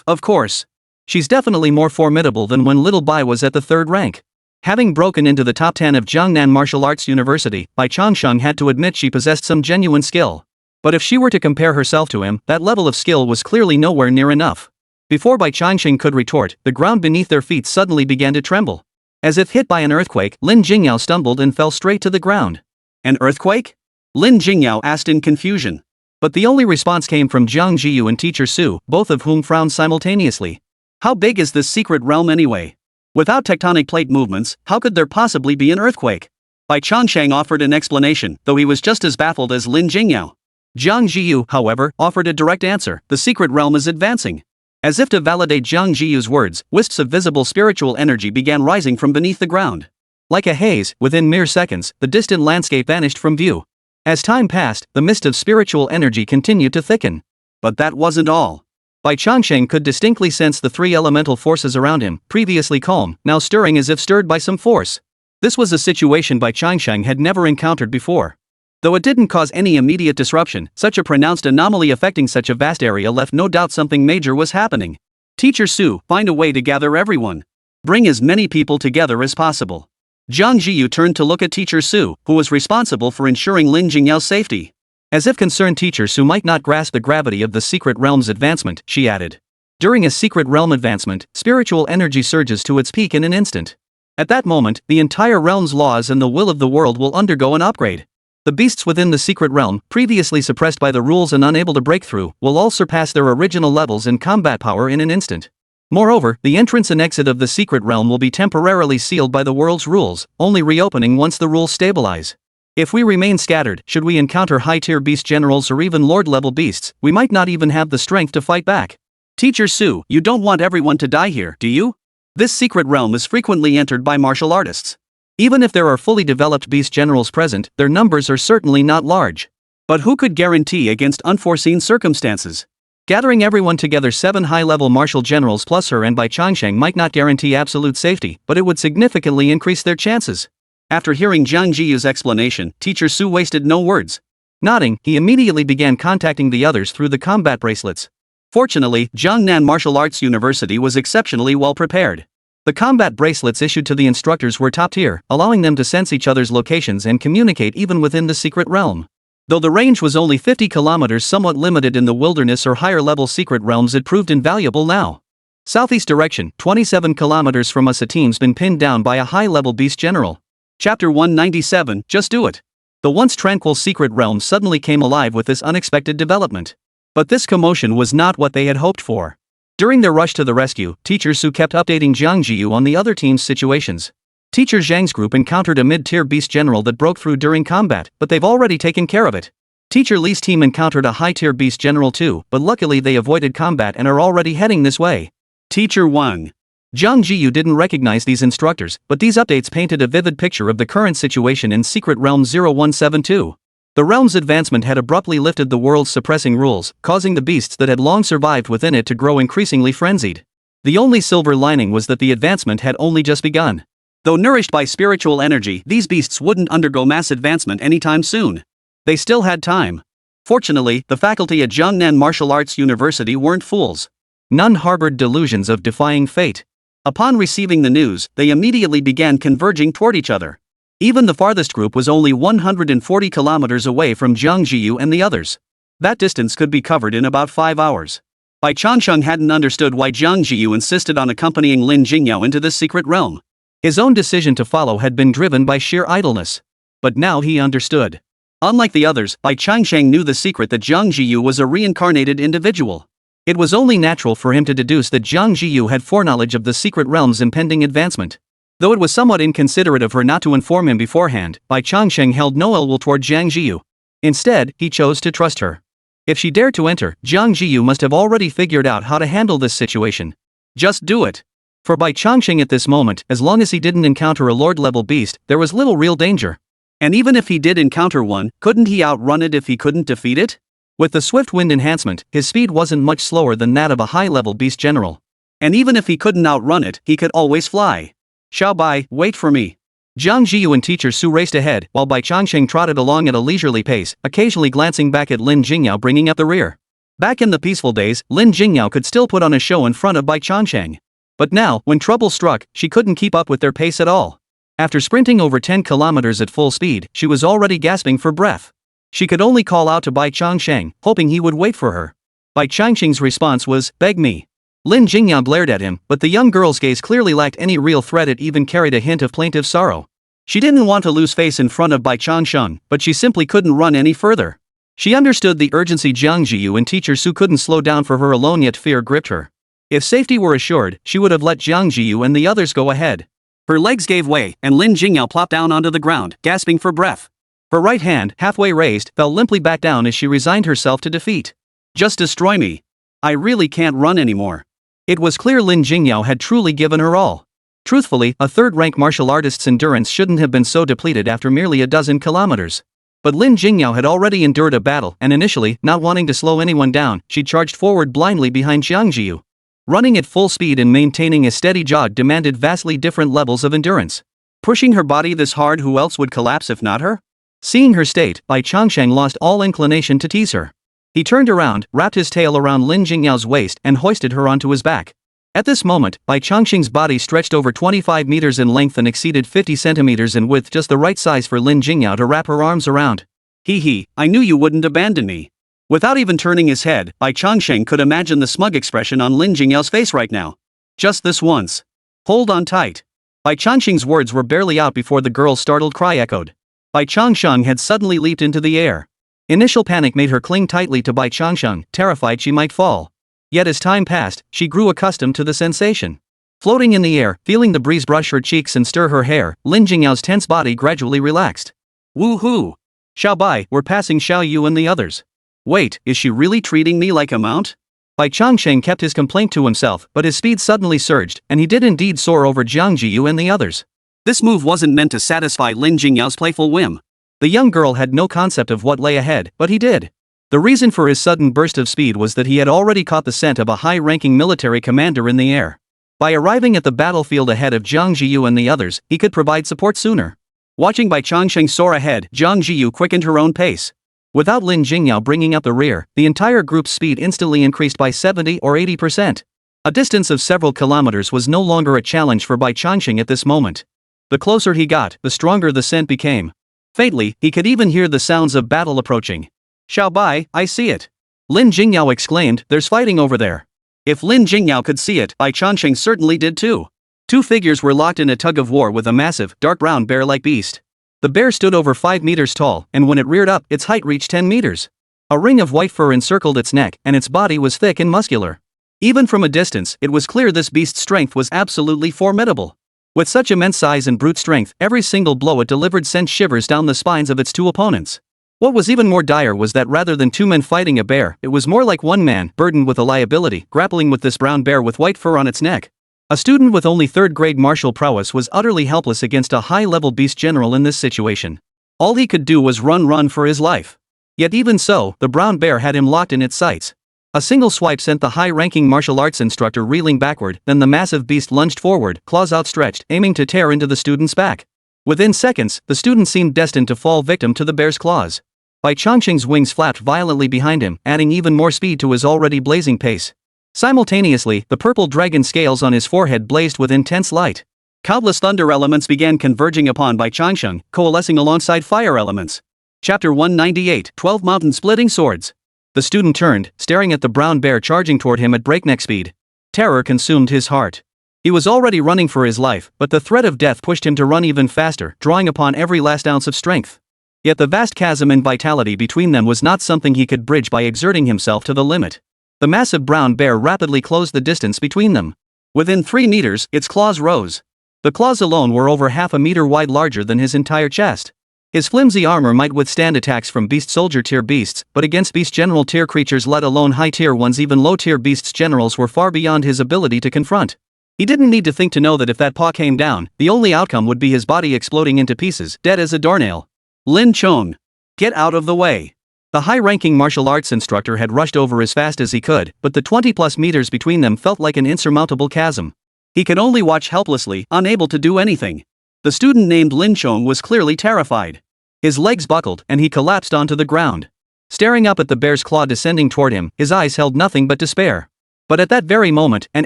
Of course. She's definitely more formidable than when little Bai was at the third rank. Having broken into the top 10 of Jiangnan Martial Arts University, Bai Changsheng had to admit she possessed some genuine skill. But if she were to compare herself to him, that level of skill was clearly nowhere near enough. Before Bai Changsheng could retort, the ground beneath their feet suddenly began to tremble. As if hit by an earthquake, Lin Jingyao stumbled and fell straight to the ground. An earthquake? Lin Jingyao asked in confusion. But the only response came from Jiang Zhiyu and Teacher Su, both of whom frowned simultaneously. How big is this secret realm anyway? Without tectonic plate movements, how could there possibly be an earthquake? Bai Changsheng offered an explanation, though he was just as baffled as Lin Jingyao. Jiang Zhiyu, however, offered a direct answer: the secret realm is advancing. As if to validate Jiang Zhiyu's words, wisps of visible spiritual energy began rising from beneath the ground. Like a haze, within mere seconds, the distant landscape vanished from view. As time passed, the mist of spiritual energy continued to thicken. But that wasn't all. Bai Changsheng could distinctly sense the three elemental forces around him, previously calm, now stirring as if stirred by some force. This was a situation Bai Changsheng had never encountered before. Though it didn't cause any immediate disruption, such a pronounced anomaly affecting such a vast area left no doubt something major was happening. Teacher Su, find a way to gather everyone. Bring as many people together as possible. Jiang Zhiyu turned to look at Teacher Su, who was responsible for ensuring Lin Jingyao's safety. As if concerned Teacher Su might not grasp the gravity of the secret realm's advancement, she added. During a secret realm advancement, spiritual energy surges to its peak in an instant. At that moment, the entire realm's laws and the will of the world will undergo an upgrade. The beasts within the secret realm, previously suppressed by the rules and unable to break through, will all surpass their original levels in combat power in an instant. Moreover, the entrance and exit of the secret realm will be temporarily sealed by the world's rules, only reopening once the rules stabilize. If we remain scattered, should we encounter high-tier beast generals or even lord-level beasts, we might not even have the strength to fight back. Teacher Su, you don't want everyone to die here, do you? This secret realm is frequently entered by martial artists. Even if there are fully developed beast generals present, their numbers are certainly not large. But who could guarantee against unforeseen circumstances? Gathering everyone together, 7 high-level martial generals plus her and Bai Changsheng might not guarantee absolute safety, but it would significantly increase their chances. After hearing Jiang Zhiyu's explanation, Teacher Su wasted no words. Nodding, he immediately began contacting the others through the combat bracelets. Fortunately, Jiangnan Martial Arts University was exceptionally well prepared. The combat bracelets issued to the instructors were top tier, allowing them to sense each other's locations and communicate even within the secret realm. Though the range was only 50 kilometers, somewhat limited in the wilderness or higher level secret realms, it proved invaluable now. Southeast direction, 27 kilometers from us, a team's been pinned down by a high level beast general. Chapter 197, Just Do It. The once tranquil secret realm suddenly came alive with this unexpected development. But this commotion was not what they had hoped for. During their rush to the rescue, Teacher Su kept updating Jiang Zhiyu on the other team's situations. Teacher Zhang's group encountered a mid-tier beast general that broke through during combat, but they've already taken care of it. Teacher Li's team encountered a high-tier beast general too, but luckily they avoided combat and are already heading this way. Teacher Wang. Jiang Zhiyu didn't recognize these instructors, but these updates painted a vivid picture of the current situation in Secret Realm 0172. The realm's advancement had abruptly lifted the world's suppressing rules, causing the beasts that had long survived within it to grow increasingly frenzied. The only silver lining was that the advancement had only just begun. Though nourished by spiritual energy, these beasts wouldn't undergo mass advancement anytime soon. They still had time. Fortunately, the faculty at Jiangnan Martial Arts University weren't fools. None harbored delusions of defying fate. Upon receiving the news, they immediately began converging toward each other. Even the farthest group was only 140 kilometers away from Jiang Zhiyu and the others. That distance could be covered in about 5 hours. Bai Changsheng hadn't understood why Jiang Zhiyu insisted on accompanying Lin Jingyao into this secret realm. His own decision to follow had been driven by sheer idleness. But now he understood. Unlike the others, Bai Changsheng knew the secret that Jiang Zhiyu was a reincarnated individual. It was only natural for him to deduce that Jiang Zhiyu had foreknowledge of the secret realm's impending advancement. Though it was somewhat inconsiderate of her not to inform him beforehand, Bai Changsheng held no ill will toward Jiang Zhiyu. Instead, he chose to trust her. If she dared to enter, Jiang Zhiyu must have already figured out how to handle this situation. Just do it. For Bai Changsheng at this moment, as long as he didn't encounter a lord-level beast, there was little real danger. And even if he did encounter one, couldn't he outrun it if he couldn't defeat it? With the swift wind enhancement, his speed wasn't much slower than that of a high-level beast general. And even if he couldn't outrun it, he could always fly. Xiao Bai, wait for me. Jiang Zhiyu and Teacher Su raced ahead, while Bai Changsheng trotted along at a leisurely pace, occasionally glancing back at Lin Jingyao bringing up the rear. Back in the peaceful days, Lin Jingyao could still put on a show in front of Bai Changsheng. But now, when trouble struck, she couldn't keep up with their pace at all. After sprinting over 10 kilometers at full speed, she was already gasping for breath. She could only call out to Bai Changsheng, hoping he would wait for her. Bai Changsheng's response was, "Beg me." Lin Jingyao glared at him, but the young girl's gaze clearly lacked any real threat. It even carried a hint of plaintive sorrow. She didn't want to lose face in front of Bai Changsheng, but she simply couldn't run any further. She understood the urgency. Jiang Zhiyu and Teacher Su couldn't slow down for her alone, yet fear gripped her. If safety were assured, she would have let Jiang Zhiyu and the others go ahead. Her legs gave way, and Lin Jingyao plopped down onto the ground, gasping for breath. Her right hand, halfway raised, fell limply back down as she resigned herself to defeat. Just destroy me. I really can't run anymore. It was clear Lin Jingyao had truly given her all. Truthfully, a third-rank martial artist's endurance shouldn't have been so depleted after merely a dozen kilometers. But Lin Jingyao had already endured a battle, and initially, not wanting to slow anyone down, she charged forward blindly behind Jiang Zhiyu. Running at full speed and maintaining a steady jog demanded vastly different levels of endurance. Pushing her body this hard, who else would collapse if not her? Seeing her state, Bai Changsheng lost all inclination to tease her. He turned around, wrapped his tail around Lin Jingyao's waist and hoisted her onto his back. At this moment, Bai Changsheng's body stretched over 25 meters in length and exceeded 50 centimeters in width, just the right size for Lin Jingyao to wrap her arms around. Hee, I knew you wouldn't abandon me. Without even turning his head, Bai Changsheng could imagine the smug expression on Lin Jingyao's face right now. Just this once. Hold on tight. Bai Changsheng's words were barely out before the girl's startled cry echoed. Bai Changsheng had suddenly leaped into the air. Initial panic made her cling tightly to Bai Changsheng, terrified she might fall. Yet as time passed, she grew accustomed to the sensation. Floating in the air, feeling the breeze brush her cheeks and stir her hair, Lin Jingyao's tense body gradually relaxed. Woo-hoo! Xiao Bai, we're passing Xiao Yu and the others. Wait, is she really treating me like a mount? Bai Changsheng kept his complaint to himself, but his speed suddenly surged, and he did indeed soar over Jiang Zhiyu and the others. This move wasn't meant to satisfy Lin Jingyao's playful whim. The young girl had no concept of what lay ahead, but he did. The reason for his sudden burst of speed was that he had already caught the scent of a high-ranking military commander in the air. By arriving at the battlefield ahead of Jiang Zhiyu and the others, he could provide support sooner. Watching Bai Changsheng soar ahead, Jiang Zhiyu quickened her own pace. Without Lin Jingyao bringing up the rear, the entire group's speed instantly increased by 70 or 80%. A distance of several kilometers was no longer a challenge for Bai Changsheng at this moment. The closer he got, the stronger the scent became. Faintly, he could even hear the sounds of battle approaching. Xiao Bai, I see it. Lin Jingyao exclaimed, there's fighting over there. If Lin Jingyao could see it, Bai Changsheng certainly did too. Two figures were locked in a tug of war with a massive, dark brown bear-like beast. The bear stood over 5 meters tall, and when it reared up, its height reached 10 meters. A ring of white fur encircled its neck, and its body was thick and muscular. Even from a distance, it was clear this beast's strength was absolutely formidable. With such immense size and brute strength, every single blow it delivered sent shivers down the spines of its two opponents. What was even more dire was that rather than two men fighting a bear, it was more like one man, burdened with a liability, grappling with this brown bear with white fur on its neck. A student with only third-grade martial prowess was utterly helpless against a high-level beast general in this situation. All he could do was run for his life. Yet even so, the brown bear had him locked in its sights. A single swipe sent the high-ranking martial arts instructor reeling backward, then the massive beast lunged forward, claws outstretched, aiming to tear into the student's back. Within seconds, the student seemed destined to fall victim to the bear's claws. Bai Changsheng's wings flapped violently behind him, adding even more speed to his already blazing pace. Simultaneously, the purple dragon scales on his forehead blazed with intense light. Countless thunder elements began converging upon Bai Changsheng, coalescing alongside fire elements. Chapter 198, 12 Mountain-Splitting Swords. The student turned, staring at the brown bear charging toward him at breakneck speed. Terror consumed his heart. He was already running for his life, but the threat of death pushed him to run even faster, drawing upon every last ounce of strength. Yet the vast chasm in vitality between them was not something he could bridge by exerting himself to the limit. The massive brown bear rapidly closed the distance between them. Within 3 meters, its claws rose. The claws alone were over half a meter wide, larger than his entire chest. His flimsy armor might withstand attacks from beast soldier tier beasts, but against beast general tier creatures, let alone high tier ones, even low tier beasts generals were far beyond his ability to confront. He didn't need to think to know that if that paw came down, the only outcome would be his body exploding into pieces, dead as a doornail. Lin Chong. Get out of the way. The high-ranking martial arts instructor had rushed over as fast as he could, but the 20-plus meters between them felt like an insurmountable chasm. He could only watch helplessly, unable to do anything. The student named Lin Chong was clearly terrified. His legs buckled, and he collapsed onto the ground. Staring up at the bear's claw descending toward him, his eyes held nothing but despair. But at that very moment, an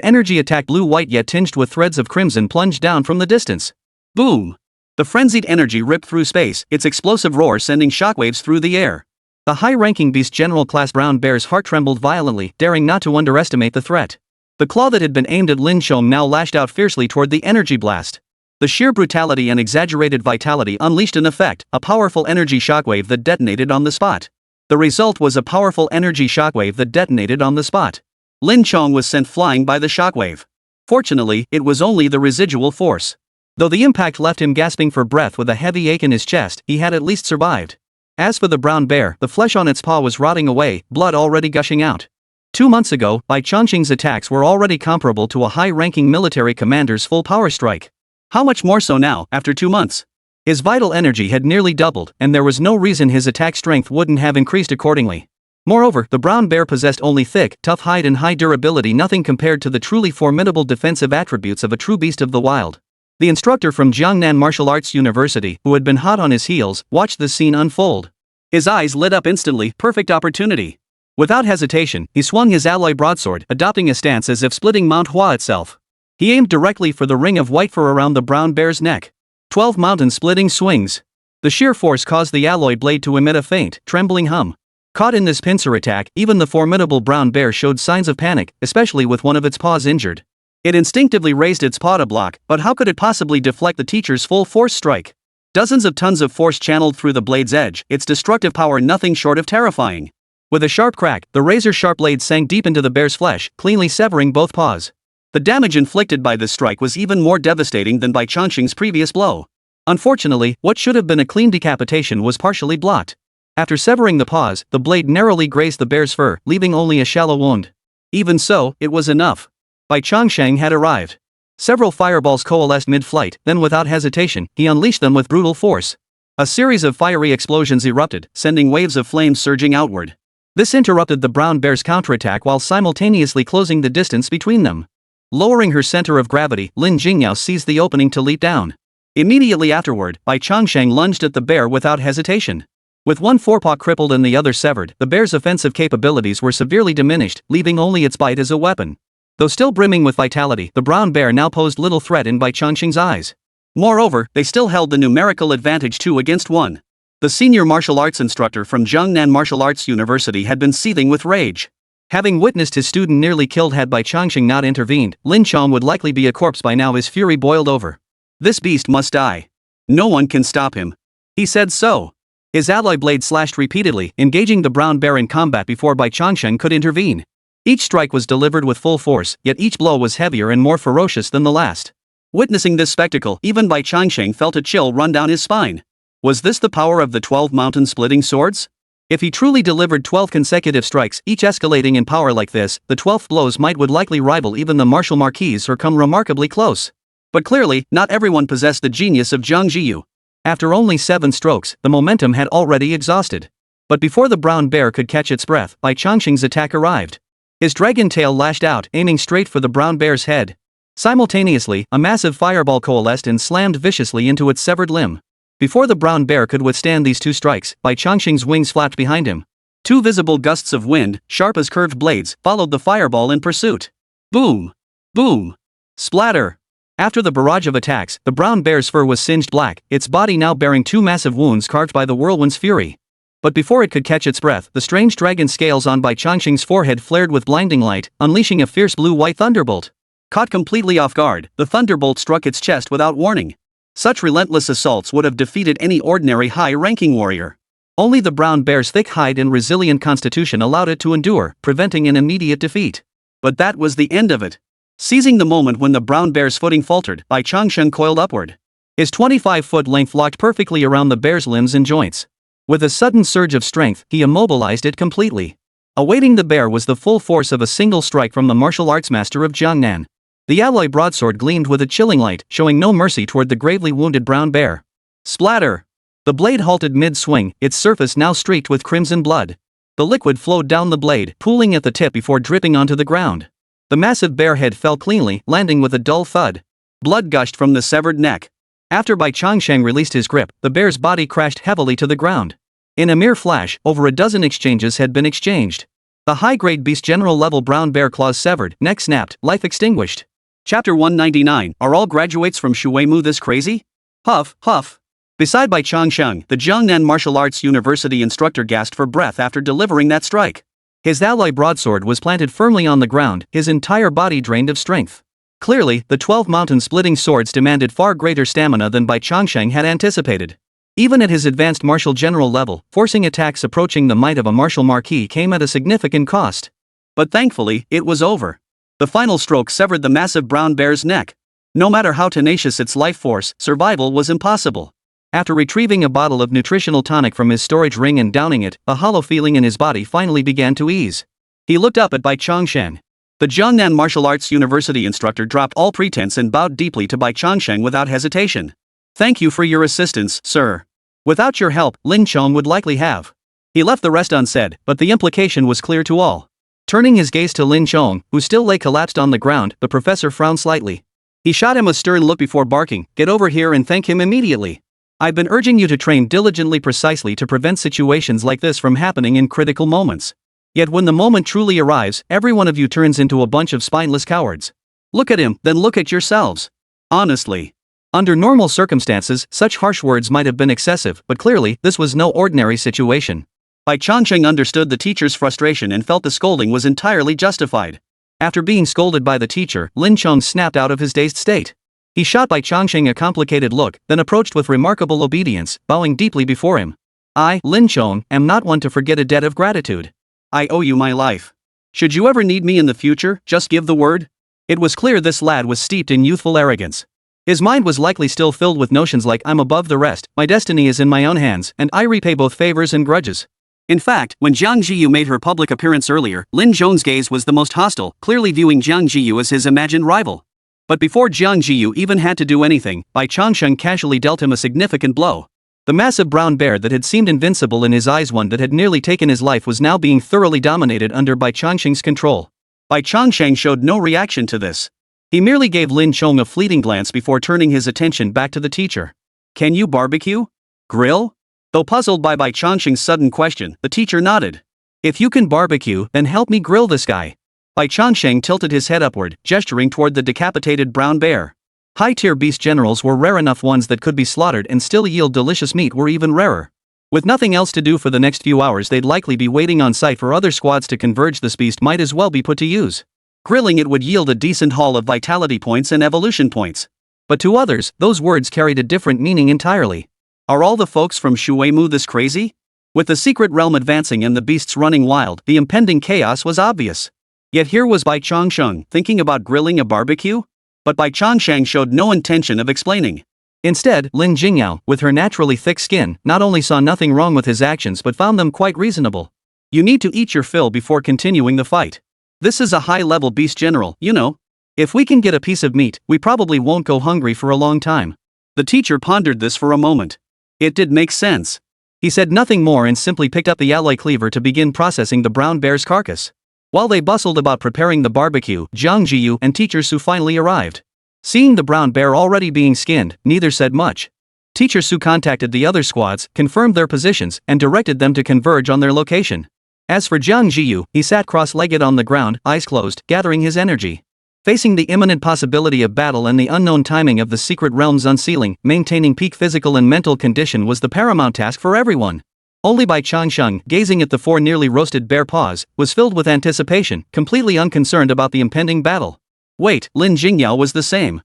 energy attack, blue-white yet tinged with threads of crimson, plunged down from the distance. Boom! The frenzied energy ripped through space, its explosive roar sending shockwaves through the air. The high-ranking beast general class brown bear's heart trembled violently, daring not to underestimate the threat. The claw that had been aimed at Lin Chong now lashed out fiercely toward the energy blast. The sheer brutality and exaggerated vitality unleashed an effect, a powerful energy shockwave that detonated on the spot. The result was a powerful energy shockwave that detonated on the spot. Lin Chong was sent flying by the shockwave. Fortunately, it was only the residual force. Though the impact left him gasping for breath with a heavy ache in his chest, he had at least survived. As for the brown bear, the flesh on its paw was rotting away, blood already gushing out. 2 months ago, Bai Changsheng's attacks were already comparable to a high-ranking military commander's full power strike. How much more so now, after 2 months? His vital energy had nearly doubled, and there was no reason his attack strength wouldn't have increased accordingly. Moreover, the brown bear possessed only thick, tough hide and high durability, nothing compared to the truly formidable defensive attributes of a true beast of the wild. The instructor from Jiangnan Martial Arts University, who had been hot on his heels, watched the scene unfold. His eyes lit up instantly, perfect opportunity. Without hesitation, he swung his alloy broadsword, adopting a stance as if splitting manhwa itself. He aimed directly for the ring of white fur around the brown bear's neck. 12 mountain-splitting swings. The sheer force caused the alloy blade to emit a faint, trembling hum. Caught in this pincer attack, even the formidable brown bear showed signs of panic, especially with one of its paws injured. It instinctively raised its paw to block, but how could it possibly deflect the teacher's full-force strike? Dozens of tons of force channeled through the blade's edge, its destructive power nothing short of terrifying. With a sharp crack, the razor-sharp blade sank deep into the bear's flesh, cleanly severing both paws. The damage inflicted by this strike was even more devastating than Bai Changsheng's previous blow. Unfortunately, what should have been a clean decapitation was partially blocked. After severing the paws, the blade narrowly grazed the bear's fur, leaving only a shallow wound. Even so, it was enough. Bai Changsheng had arrived. Several fireballs coalesced mid-flight, then without hesitation, he unleashed them with brutal force. A series of fiery explosions erupted, sending waves of flames surging outward. This interrupted the brown bear's counterattack while simultaneously closing the distance between them. Lowering her center of gravity, Lin Jingyao seized the opening to leap down. Immediately afterward, Bai Changsheng lunged at the bear without hesitation. With one forepaw crippled and the other severed, the bear's offensive capabilities were severely diminished, leaving only its bite as a weapon. Though still brimming with vitality, the brown bear now posed little threat in Bai Changsheng's eyes. Moreover, they still held the numerical advantage 2-1. The senior martial arts instructor from Jiangnan Martial Arts University had been seething with rage. Having witnessed his student nearly killed had Bai Changsheng not intervened, Lin Chong would likely be a corpse by now. His fury boiled over. This beast must die. No one can stop him. He said so. His alloy blade slashed repeatedly, engaging the brown bear in combat before Bai Changsheng could intervene. Each strike was delivered with full force, yet each blow was heavier and more ferocious than the last. Witnessing this spectacle, even Bai Changsheng felt a chill run down his spine. Was this the power of the 12 mountain-splitting swords? If he truly delivered 12 consecutive strikes, each escalating in power like this, the 12th blows would likely rival even the martial marquis or come remarkably close. But clearly, not everyone possessed the genius of Jiang Zhiyu. After only 7 strokes, the momentum had already exhausted. But before the brown bear could catch its breath, Bai Changsheng's attack arrived. His dragon tail lashed out, aiming straight for the brown bear's head. Simultaneously, a massive fireball coalesced and slammed viciously into its severed limb. Before the brown bear could withstand these 2 strikes, Bai Changsheng's wings flapped behind him. 2 visible gusts of wind, sharp as curved blades, followed the fireball in pursuit. Boom! Boom! Splatter! After the barrage of attacks, the brown bear's fur was singed black, its body now bearing 2 massive wounds carved by the whirlwind's fury. But before it could catch its breath, the strange dragon scales on Bai Changsheng's forehead flared with blinding light, unleashing a fierce blue-white thunderbolt. Caught completely off guard, the thunderbolt struck its chest without warning. Such relentless assaults would have defeated any ordinary high-ranking warrior. Only the brown bear's thick hide and resilient constitution allowed it to endure, preventing an immediate defeat. But that was the end of it. Seizing the moment when the brown bear's footing faltered, Bai Changsheng coiled upward. His 25-foot length locked perfectly around the bear's limbs and joints. With a sudden surge of strength, he immobilized it completely. Awaiting the bear was the full force of a single strike from the martial arts master of Jiangnan. The alloy broadsword gleamed with a chilling light, showing no mercy toward the gravely wounded brown bear. Splatter! The blade halted mid-swing, its surface now streaked with crimson blood. The liquid flowed down the blade, pooling at the tip before dripping onto the ground. The massive bear head fell cleanly, landing with a dull thud. Blood gushed from the severed neck. After Bai Changsheng released his grip, the bear's body crashed heavily to the ground. In a mere flash, over a dozen exchanges had been exchanged. The high-grade beast general-level brown bear claws severed, neck snapped, life extinguished. Chapter 199, Are all graduates from Shuimu this crazy? Huff, huff. Beside Bai Changsheng, the Jiangnan Martial Arts University instructor gasped for breath after delivering that strike. His alloy broadsword was planted firmly on the ground, his entire body drained of strength. Clearly, the 12 mountain-splitting swords demanded far greater stamina than Bai Changsheng had anticipated. Even at his advanced martial general level, forcing attacks approaching the might of a martial marquis came at a significant cost. But thankfully, it was over. The final stroke severed the massive brown bear's neck. No matter how tenacious its life force, survival was impossible. After retrieving a bottle of nutritional tonic from his storage ring and downing it, a hollow feeling in his body finally began to ease. He looked up at Bai Changsheng. The Jiangnan Martial Arts University instructor dropped all pretense and bowed deeply to Bai Changsheng without hesitation. Thank you for your assistance, sir. Without your help, Lin Chong would likely have. He left the rest unsaid, but the implication was clear to all. Turning his gaze to Lin Chong, who still lay collapsed on the ground, the professor frowned slightly. He shot him a stern look before barking, "Get over here and thank him immediately. I've been urging you to train diligently precisely to prevent situations like this from happening in critical moments. Yet when the moment truly arrives, every one of you turns into a bunch of spineless cowards. Look at him, then look at yourselves." Honestly. Under normal circumstances, such harsh words might have been excessive, but clearly, this was no ordinary situation. Bai Changsheng understood the teacher's frustration and felt the scolding was entirely justified. After being scolded by the teacher, Lin Chong snapped out of his dazed state. He shot Bai Changsheng a complicated look, then approached with remarkable obedience, bowing deeply before him. "I, Lin Chong, am not one to forget a debt of gratitude. I owe you my life. Should you ever need me in the future, just give the word." It was clear this lad was steeped in youthful arrogance. His mind was likely still filled with notions like "I'm above the rest, my destiny is in my own hands, and I repay both favors and grudges." In fact, when Jiang Zhiyu made her public appearance earlier, Lin Zhong's gaze was the most hostile, clearly viewing Jiang Zhiyu as his imagined rival. But before Jiang Zhiyu even had to do anything, Bai Changsheng casually dealt him a significant blow. The massive brown bear that had seemed invincible in his eyes, one that had nearly taken his life, was now being thoroughly dominated under Bai Changsheng's control. Bai Changsheng showed no reaction to this. He merely gave Lin Chong a fleeting glance before turning his attention back to the teacher. "Can you barbecue? Grill?" Though puzzled by Bai Changsheng's sudden question, the teacher nodded. "If you can barbecue, then help me grill this guy." Bai Changsheng tilted his head upward, gesturing toward the decapitated brown bear. High-tier beast generals were rare enough. Ones that could be slaughtered and still yield delicious meat were even rarer. With nothing else to do for the next few hours, they'd likely be waiting on site for other squads to converge. This beast might as well be put to use. Grilling it would yield a decent haul of vitality points and evolution points. But to others, those words carried a different meaning entirely. Are all the folks from Shuemu this crazy? With the secret realm advancing and the beasts running wild, the impending chaos was obvious. Yet here was Bai Changsheng thinking about grilling a barbecue? But Bai Changsheng showed no intention of explaining. Instead, Lin Jingyao, with her naturally thick skin, not only saw nothing wrong with his actions but found them quite reasonable. You need to eat your fill before continuing the fight. This is a high-level beast general, you know. If we can get a piece of meat, we probably won't go hungry for a long time. The teacher pondered this for a moment. It did make sense. He said nothing more and simply picked up the alloy cleaver to begin processing the brown bear's carcass. While they bustled about preparing the barbecue, Jiang Zhiyu and Teacher Su finally arrived. Seeing the brown bear already being skinned, neither said much. Teacher Su contacted the other squads, confirmed their positions, and directed them to converge on their location. As for Jiang Zhiyu, he sat cross-legged on the ground, eyes closed, gathering his energy. Facing the imminent possibility of battle and the unknown timing of the secret realm's unsealing, maintaining peak physical and mental condition was the paramount task for everyone. Only Bai Changsheng, gazing at the 4 nearly roasted bear paws, was filled with anticipation, completely unconcerned about the impending battle. Wait, Lin Jingyao was the same.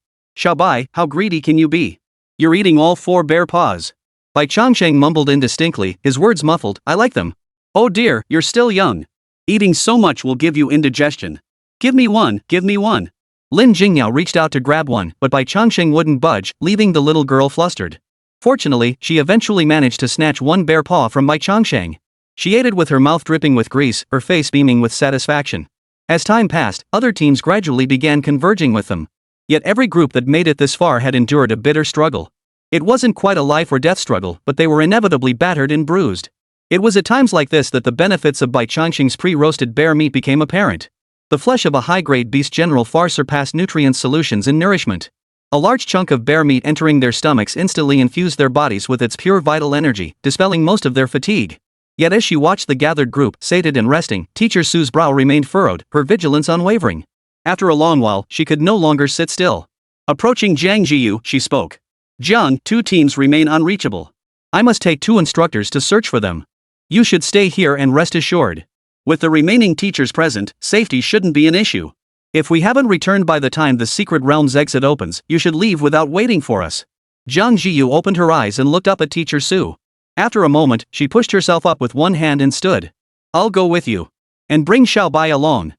"Bai, how greedy can you be? You're eating all 4 bear paws." Bai Changsheng mumbled indistinctly, his words muffled, "I like them." "Oh dear, you're still young. Eating so much will give you indigestion. Give me one, give me one." Lin Jingyao reached out to grab one, but Bai Changsheng wouldn't budge, leaving the little girl flustered. Fortunately, she eventually managed to snatch one bear paw from Bai Changsheng. She ate it with her mouth dripping with grease, her face beaming with satisfaction. As time passed, other teams gradually began converging with them. Yet every group that made it this far had endured a bitter struggle. It wasn't quite a life or death struggle, but they were inevitably battered and bruised. It was at times like this that the benefits of Bai Changsheng's pre-roasted bear meat became apparent. The flesh of a high-grade beast general far surpassed nutrient solutions in nourishment. A large chunk of bear meat entering their stomachs instantly infused their bodies with its pure vital energy, dispelling most of their fatigue. Yet as she watched the gathered group, sated and resting, Teacher Su's brow remained furrowed, her vigilance unwavering. After a long while, she could no longer sit still. Approaching Jiang Zhiyu, she spoke. "Jiang, 2 teams remain unreachable. I must take 2 instructors to search for them. You should stay here and rest assured. With the remaining teachers present, safety shouldn't be an issue. If we haven't returned by the time the secret realm's exit opens, you should leave without waiting for us." Jiang Zhiyu opened her eyes and looked up at Teacher Su. After a moment, she pushed herself up with one hand and stood. "I'll go with you. And bring Bai along.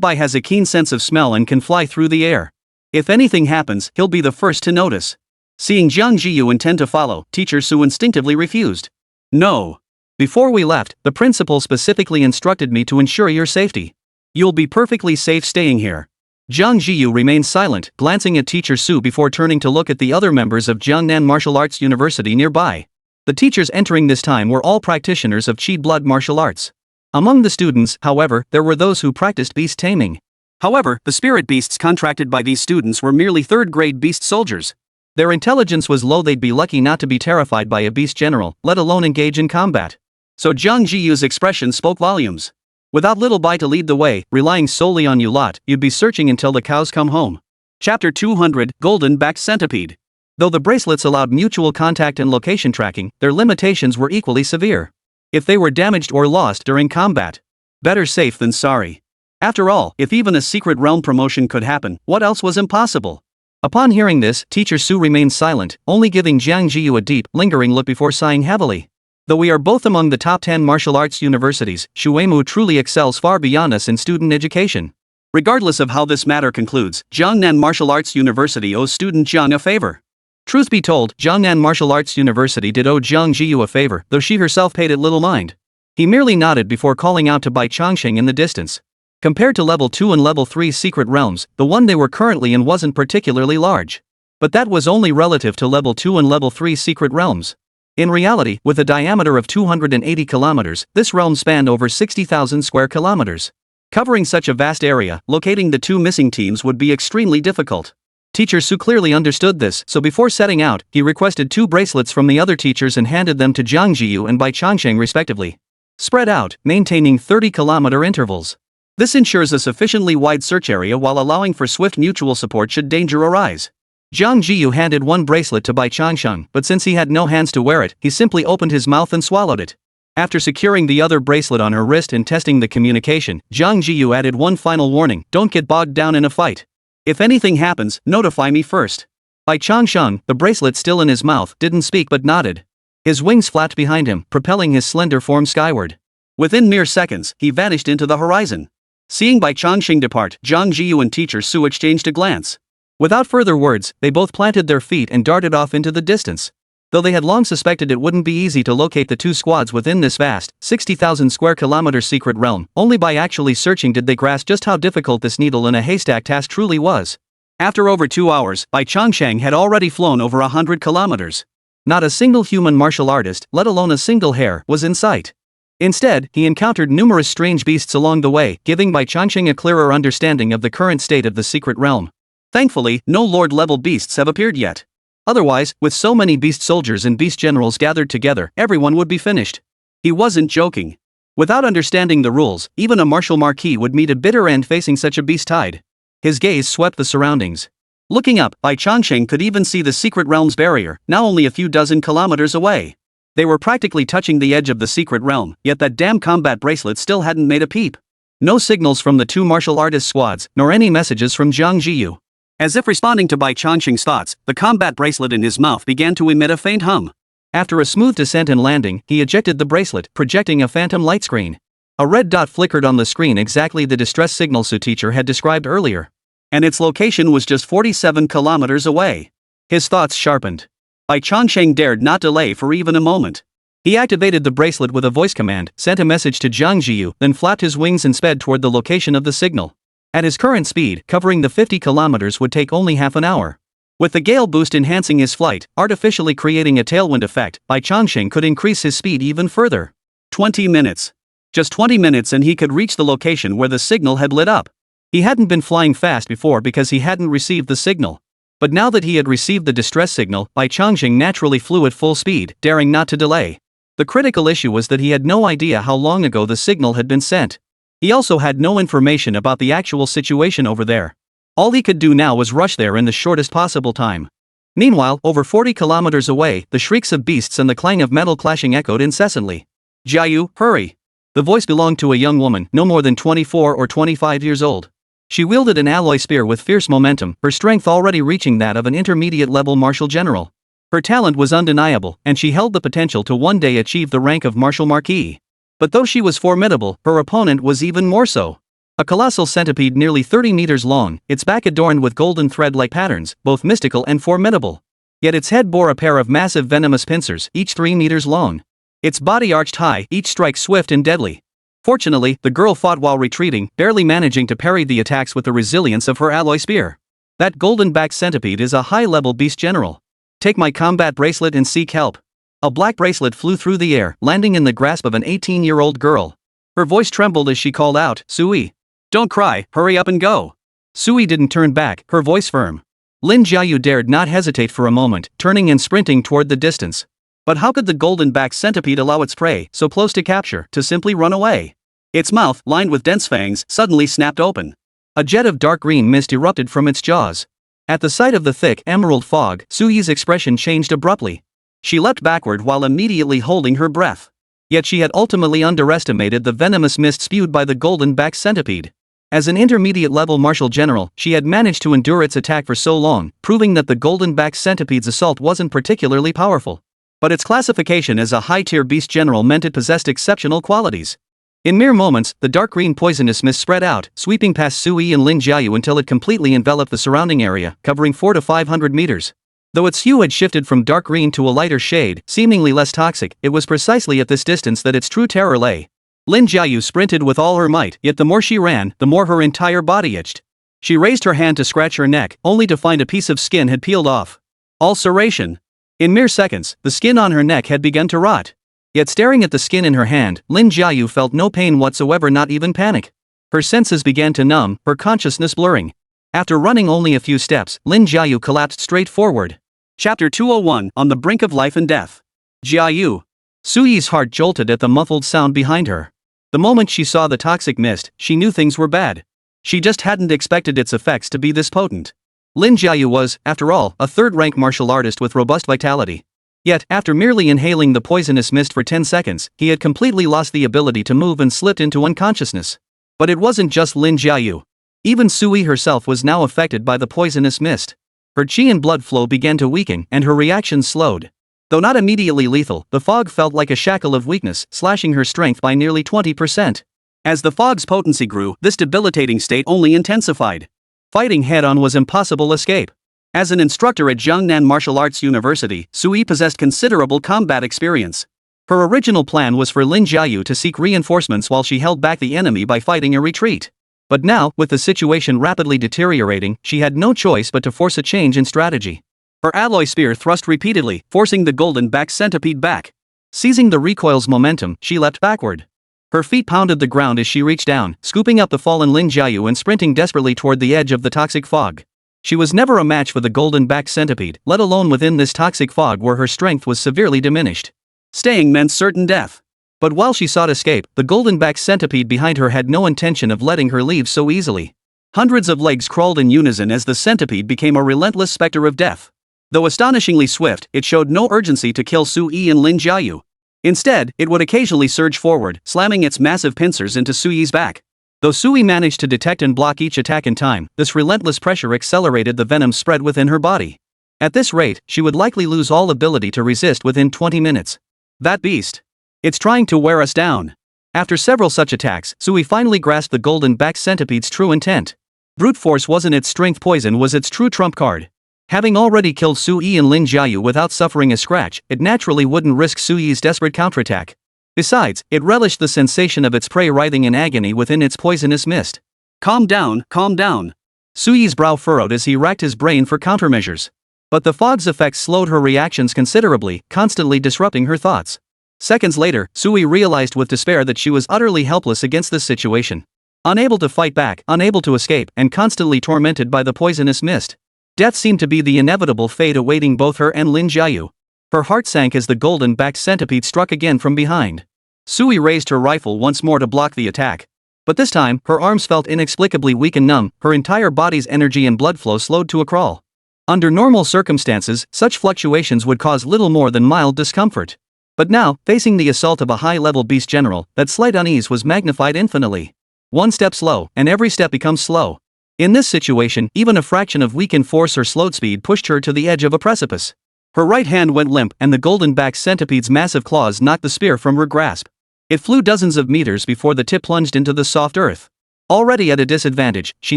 Bai has a keen sense of smell and can fly through the air. If anything happens, he'll be the first to notice." Seeing Jiang Zhiyu intend to follow, Teacher Su instinctively refused. "No. Before we left, the principal specifically instructed me to ensure your safety. You'll be perfectly safe staying here." Jiang Zhiyu remained silent, glancing at Teacher Su before turning to look at the other members of Jiangnan Martial Arts University nearby. The teachers entering this time were all practitioners of Qi blood martial arts. Among the students, however, there were those who practiced beast taming. However, the spirit beasts contracted by these students were merely third-grade beast soldiers. Their intelligence was low. They'd be lucky not to be terrified by a beast general, let alone engage in combat. So Jiang Zhiyu's expression spoke volumes. Without little Bai to lead the way, relying solely on you lot, you'd be searching until the cows come home. Chapter 200, Golden-Backed Centipede. Though the bracelets allowed mutual contact and location tracking, their limitations were equally severe. If they were damaged or lost during combat, better safe than sorry. After all, if even a secret realm promotion could happen, what else was impossible? Upon hearing this, Teacher Su remained silent, only giving Jiang Zhiyu a deep, lingering look before sighing heavily. Though we are both among the top 10 martial arts universities, Shuemu truly excels far beyond us in student education. Regardless of how this matter concludes, Jiangnan Martial Arts University owes student Jiang a favor. Truth be told, Jiangnan Martial Arts University did owe Jiang Zhiyu a favor, though she herself paid it little mind. He merely nodded before calling out to Bai Changsheng in the distance. Compared to level 2 and level 3 secret realms, the one they were currently in wasn't particularly large. But that was only relative to level 2 and level 3 secret realms. In reality, with a diameter of 280 kilometers, this realm spanned over 60,000 square kilometers. Covering such a vast area, locating the two missing teams would be extremely difficult. Teacher Su clearly understood this, so before setting out, he requested 2 bracelets from the other teachers and handed them to Jiang Zhiyu and Bai Changsheng respectively. Spread out, maintaining 30-kilometer intervals. This ensures a sufficiently wide search area while allowing for swift mutual support should danger arise. Jiang Zhiyu handed 1 bracelet to Bai Changsheng, but since he had no hands to wear it, he simply opened his mouth and swallowed it. After securing the other bracelet on her wrist and testing the communication, Jiang Zhiyu added one final warning: don't get bogged down in a fight. If anything happens, notify me first. Bai Changsheng, the bracelet still in his mouth, didn't speak but nodded. His wings flapped behind him, propelling his slender form skyward. Within mere seconds, he vanished into the horizon. Seeing Bai Changsheng depart, Jiang Zhiyu and Teacher Su exchanged a glance. Without further words, they both planted their feet and darted off into the distance. Though they had long suspected it wouldn't be easy to locate the 2 squads within this vast, 60,000 square kilometer secret realm, only by actually searching did they grasp just how difficult this needle in a haystack task truly was. After over 2 hours, Bai Changsheng had already flown over 100 kilometers. Not a single human martial artist, let alone a single hair, was in sight. Instead, he encountered numerous strange beasts along the way, giving Bai Changsheng a clearer understanding of the current state of the secret realm. Thankfully, no Lord-level beasts have appeared yet. Otherwise, with so many beast soldiers and beast generals gathered together, everyone would be finished. He wasn't joking. Without understanding the rules, even a martial marquis would meet a bitter end facing such a beast tide. His gaze swept the surroundings. Looking up, Bai Changsheng could even see the secret realm's barrier, now only a few dozen kilometers away. They were practically touching the edge of the secret realm, yet that damn combat bracelet still hadn't made a peep. No signals from the 2 martial artist squads, nor any messages from Jiang Zhiyu. As if responding to Bai Changsheng's thoughts, the combat bracelet in his mouth began to emit a faint hum. After a smooth descent and landing, he ejected the bracelet, projecting a phantom light screen. A red dot flickered on the screen, exactly the distress signal Su teacher had described earlier. And its location was just 47 kilometers away. His thoughts sharpened. Bai Changsheng dared not delay for even a moment. He activated the bracelet with a voice command, sent a message to Jiang Zhiyu, then flapped his wings and sped toward the location of the signal. At his current speed, covering the 50 kilometers would take only half an hour. With the gale boost enhancing his flight, artificially creating a tailwind effect, Bai Changsheng could increase his speed even further. 20 minutes. Just 20 minutes and he could reach the location where the signal had lit up. He hadn't been flying fast before because he hadn't received the signal. But now that he had received the distress signal, Bai Changsheng naturally flew at full speed, daring not to delay. The critical issue was that he had no idea how long ago the signal had been sent. He also had no information about the actual situation over there. All he could do now was rush there in the shortest possible time. Meanwhile, over 40 kilometers away, the shrieks of beasts and the clang of metal clashing echoed incessantly. "Zhiyu, hurry!" The voice belonged to a young woman, no more than 24 or 25 years old. She wielded an alloy spear with fierce momentum, her strength already reaching that of an intermediate-level martial general. Her talent was undeniable, and she held the potential to one day achieve the rank of martial marquis. But though she was formidable, her opponent was even more so. A colossal centipede nearly 30 meters long, its back adorned with golden thread-like patterns, both mystical and formidable. Yet its head bore a pair of massive venomous pincers, each 3 meters long. Its body arched high, each strike swift and deadly. Fortunately, the girl fought while retreating, barely managing to parry the attacks with the resilience of her alloy spear. That golden-backed centipede is a high-level beast general. Take my combat bracelet and seek help. A black bracelet flew through the air, landing in the grasp of an 18-year-old girl. Her voice trembled as she called out, "Sui." Don't cry, hurry up and go. Sui didn't turn back, her voice firm. Lin Jiayu dared not hesitate for a moment, turning and sprinting toward the distance. But how could the golden-backed centipede allow its prey, so close to capture, to simply run away? Its mouth, lined with dense fangs, suddenly snapped open. A jet of dark green mist erupted from its jaws. At the sight of the thick, emerald fog, Sui's expression changed abruptly. She leapt backward while immediately holding her breath. Yet she had ultimately underestimated the venomous mist spewed by the golden-backed centipede. As an intermediate-level martial general, she had managed to endure its attack for so long, proving that the golden-backed centipede's assault wasn't particularly powerful. But its classification as a high-tier beast general meant it possessed exceptional qualities. In mere moments, the dark green poisonous mist spread out, sweeping past Sui and Lin Jiayu until it completely enveloped the surrounding area, covering 400 to 500 meters. Though its hue had shifted from dark green to a lighter shade, seemingly less toxic, it was precisely at this distance that its true terror lay. Lin Jiayu sprinted with all her might, yet the more she ran, the more her entire body itched. She raised her hand to scratch her neck, only to find a piece of skin had peeled off. Ulceration. In mere seconds, the skin on her neck had begun to rot. Yet staring at the skin in her hand, Lin Jiayu felt no pain whatsoever, not even panic. Her senses began to numb, her consciousness blurring. After running only a few steps, Lin Jiayu collapsed straight forward. Chapter 201, On the Brink of Life and Death. Jiayu. Sui's heart jolted at the muffled sound behind her. The moment she saw the toxic mist, she knew things were bad. She just hadn't expected its effects to be this potent. Lin Jiayu was, after all, a third-rank martial artist with robust vitality. Yet, after merely inhaling the poisonous mist for 10 seconds, he had completely lost the ability to move and slipped into unconsciousness. But it wasn't just Lin Jiayu. Even Sui herself was now affected by the poisonous mist. Her qi and blood flow began to weaken, and her reactions slowed. Though not immediately lethal, the fog felt like a shackle of weakness, slashing her strength by nearly 20%. As the fog's potency grew, this debilitating state only intensified. Fighting head-on was impossible escape. As an instructor at Jiangnan Martial Arts University, Sui possessed considerable combat experience. Her original plan was for Lin Jiayu to seek reinforcements while she held back the enemy by fighting a retreat. But now, with the situation rapidly deteriorating, she had no choice but to force a change in strategy. Her alloy spear thrust repeatedly, forcing the golden-backed centipede back. Seizing the recoil's momentum, she leapt backward. Her feet pounded the ground as she reached down, scooping up the fallen Lin Jiayu and sprinting desperately toward the edge of the toxic fog. She was never a match for the golden-backed centipede, let alone within this toxic fog where her strength was severely diminished. Staying meant certain death. But while she sought escape, the golden-backed centipede behind her had no intention of letting her leave so easily. Hundreds of legs crawled in unison as the centipede became a relentless specter of death. Though astonishingly swift, it showed no urgency to kill Sui and Lin Jiayu. Instead, it would occasionally surge forward, slamming its massive pincers into Sui's back. Though Sui managed to detect and block each attack in time, this relentless pressure accelerated the venom spread within her body. At this rate, she would likely lose all ability to resist within 20 minutes. That beast. It's trying to wear us down. After several such attacks, Sui finally grasped the golden-backed centipede's true intent. Brute force wasn't its strength, poison was its true trump card. Having already killed Sui and Lin Jiayu without suffering a scratch, it naturally wouldn't risk Sui's desperate counterattack. Besides, it relished the sensation of its prey writhing in agony within its poisonous mist. Calm down, calm down. Sui's brow furrowed as he racked his brain for countermeasures. But the fog's effects slowed her reactions considerably, constantly disrupting her thoughts. Seconds later, Sui realized with despair that she was utterly helpless against this situation. Unable to fight back, unable to escape, and constantly tormented by the poisonous mist. Death seemed to be the inevitable fate awaiting both her and Lin Jiayu. Her heart sank as the golden-backed centipede struck again from behind. Sui raised her rifle once more to block the attack. But this time, her arms felt inexplicably weak and numb, her entire body's energy and blood flow slowed to a crawl. Under normal circumstances, such fluctuations would cause little more than mild discomfort. But now, facing the assault of a high-level beast general, that slight unease was magnified infinitely. One step slow, and every step becomes slow. In this situation, even a fraction of weakened force or slowed speed pushed her to the edge of a precipice. Her right hand went limp, and the golden-backed centipede's massive claws knocked the spear from her grasp. It flew dozens of meters before the tip plunged into the soft earth. Already at a disadvantage, she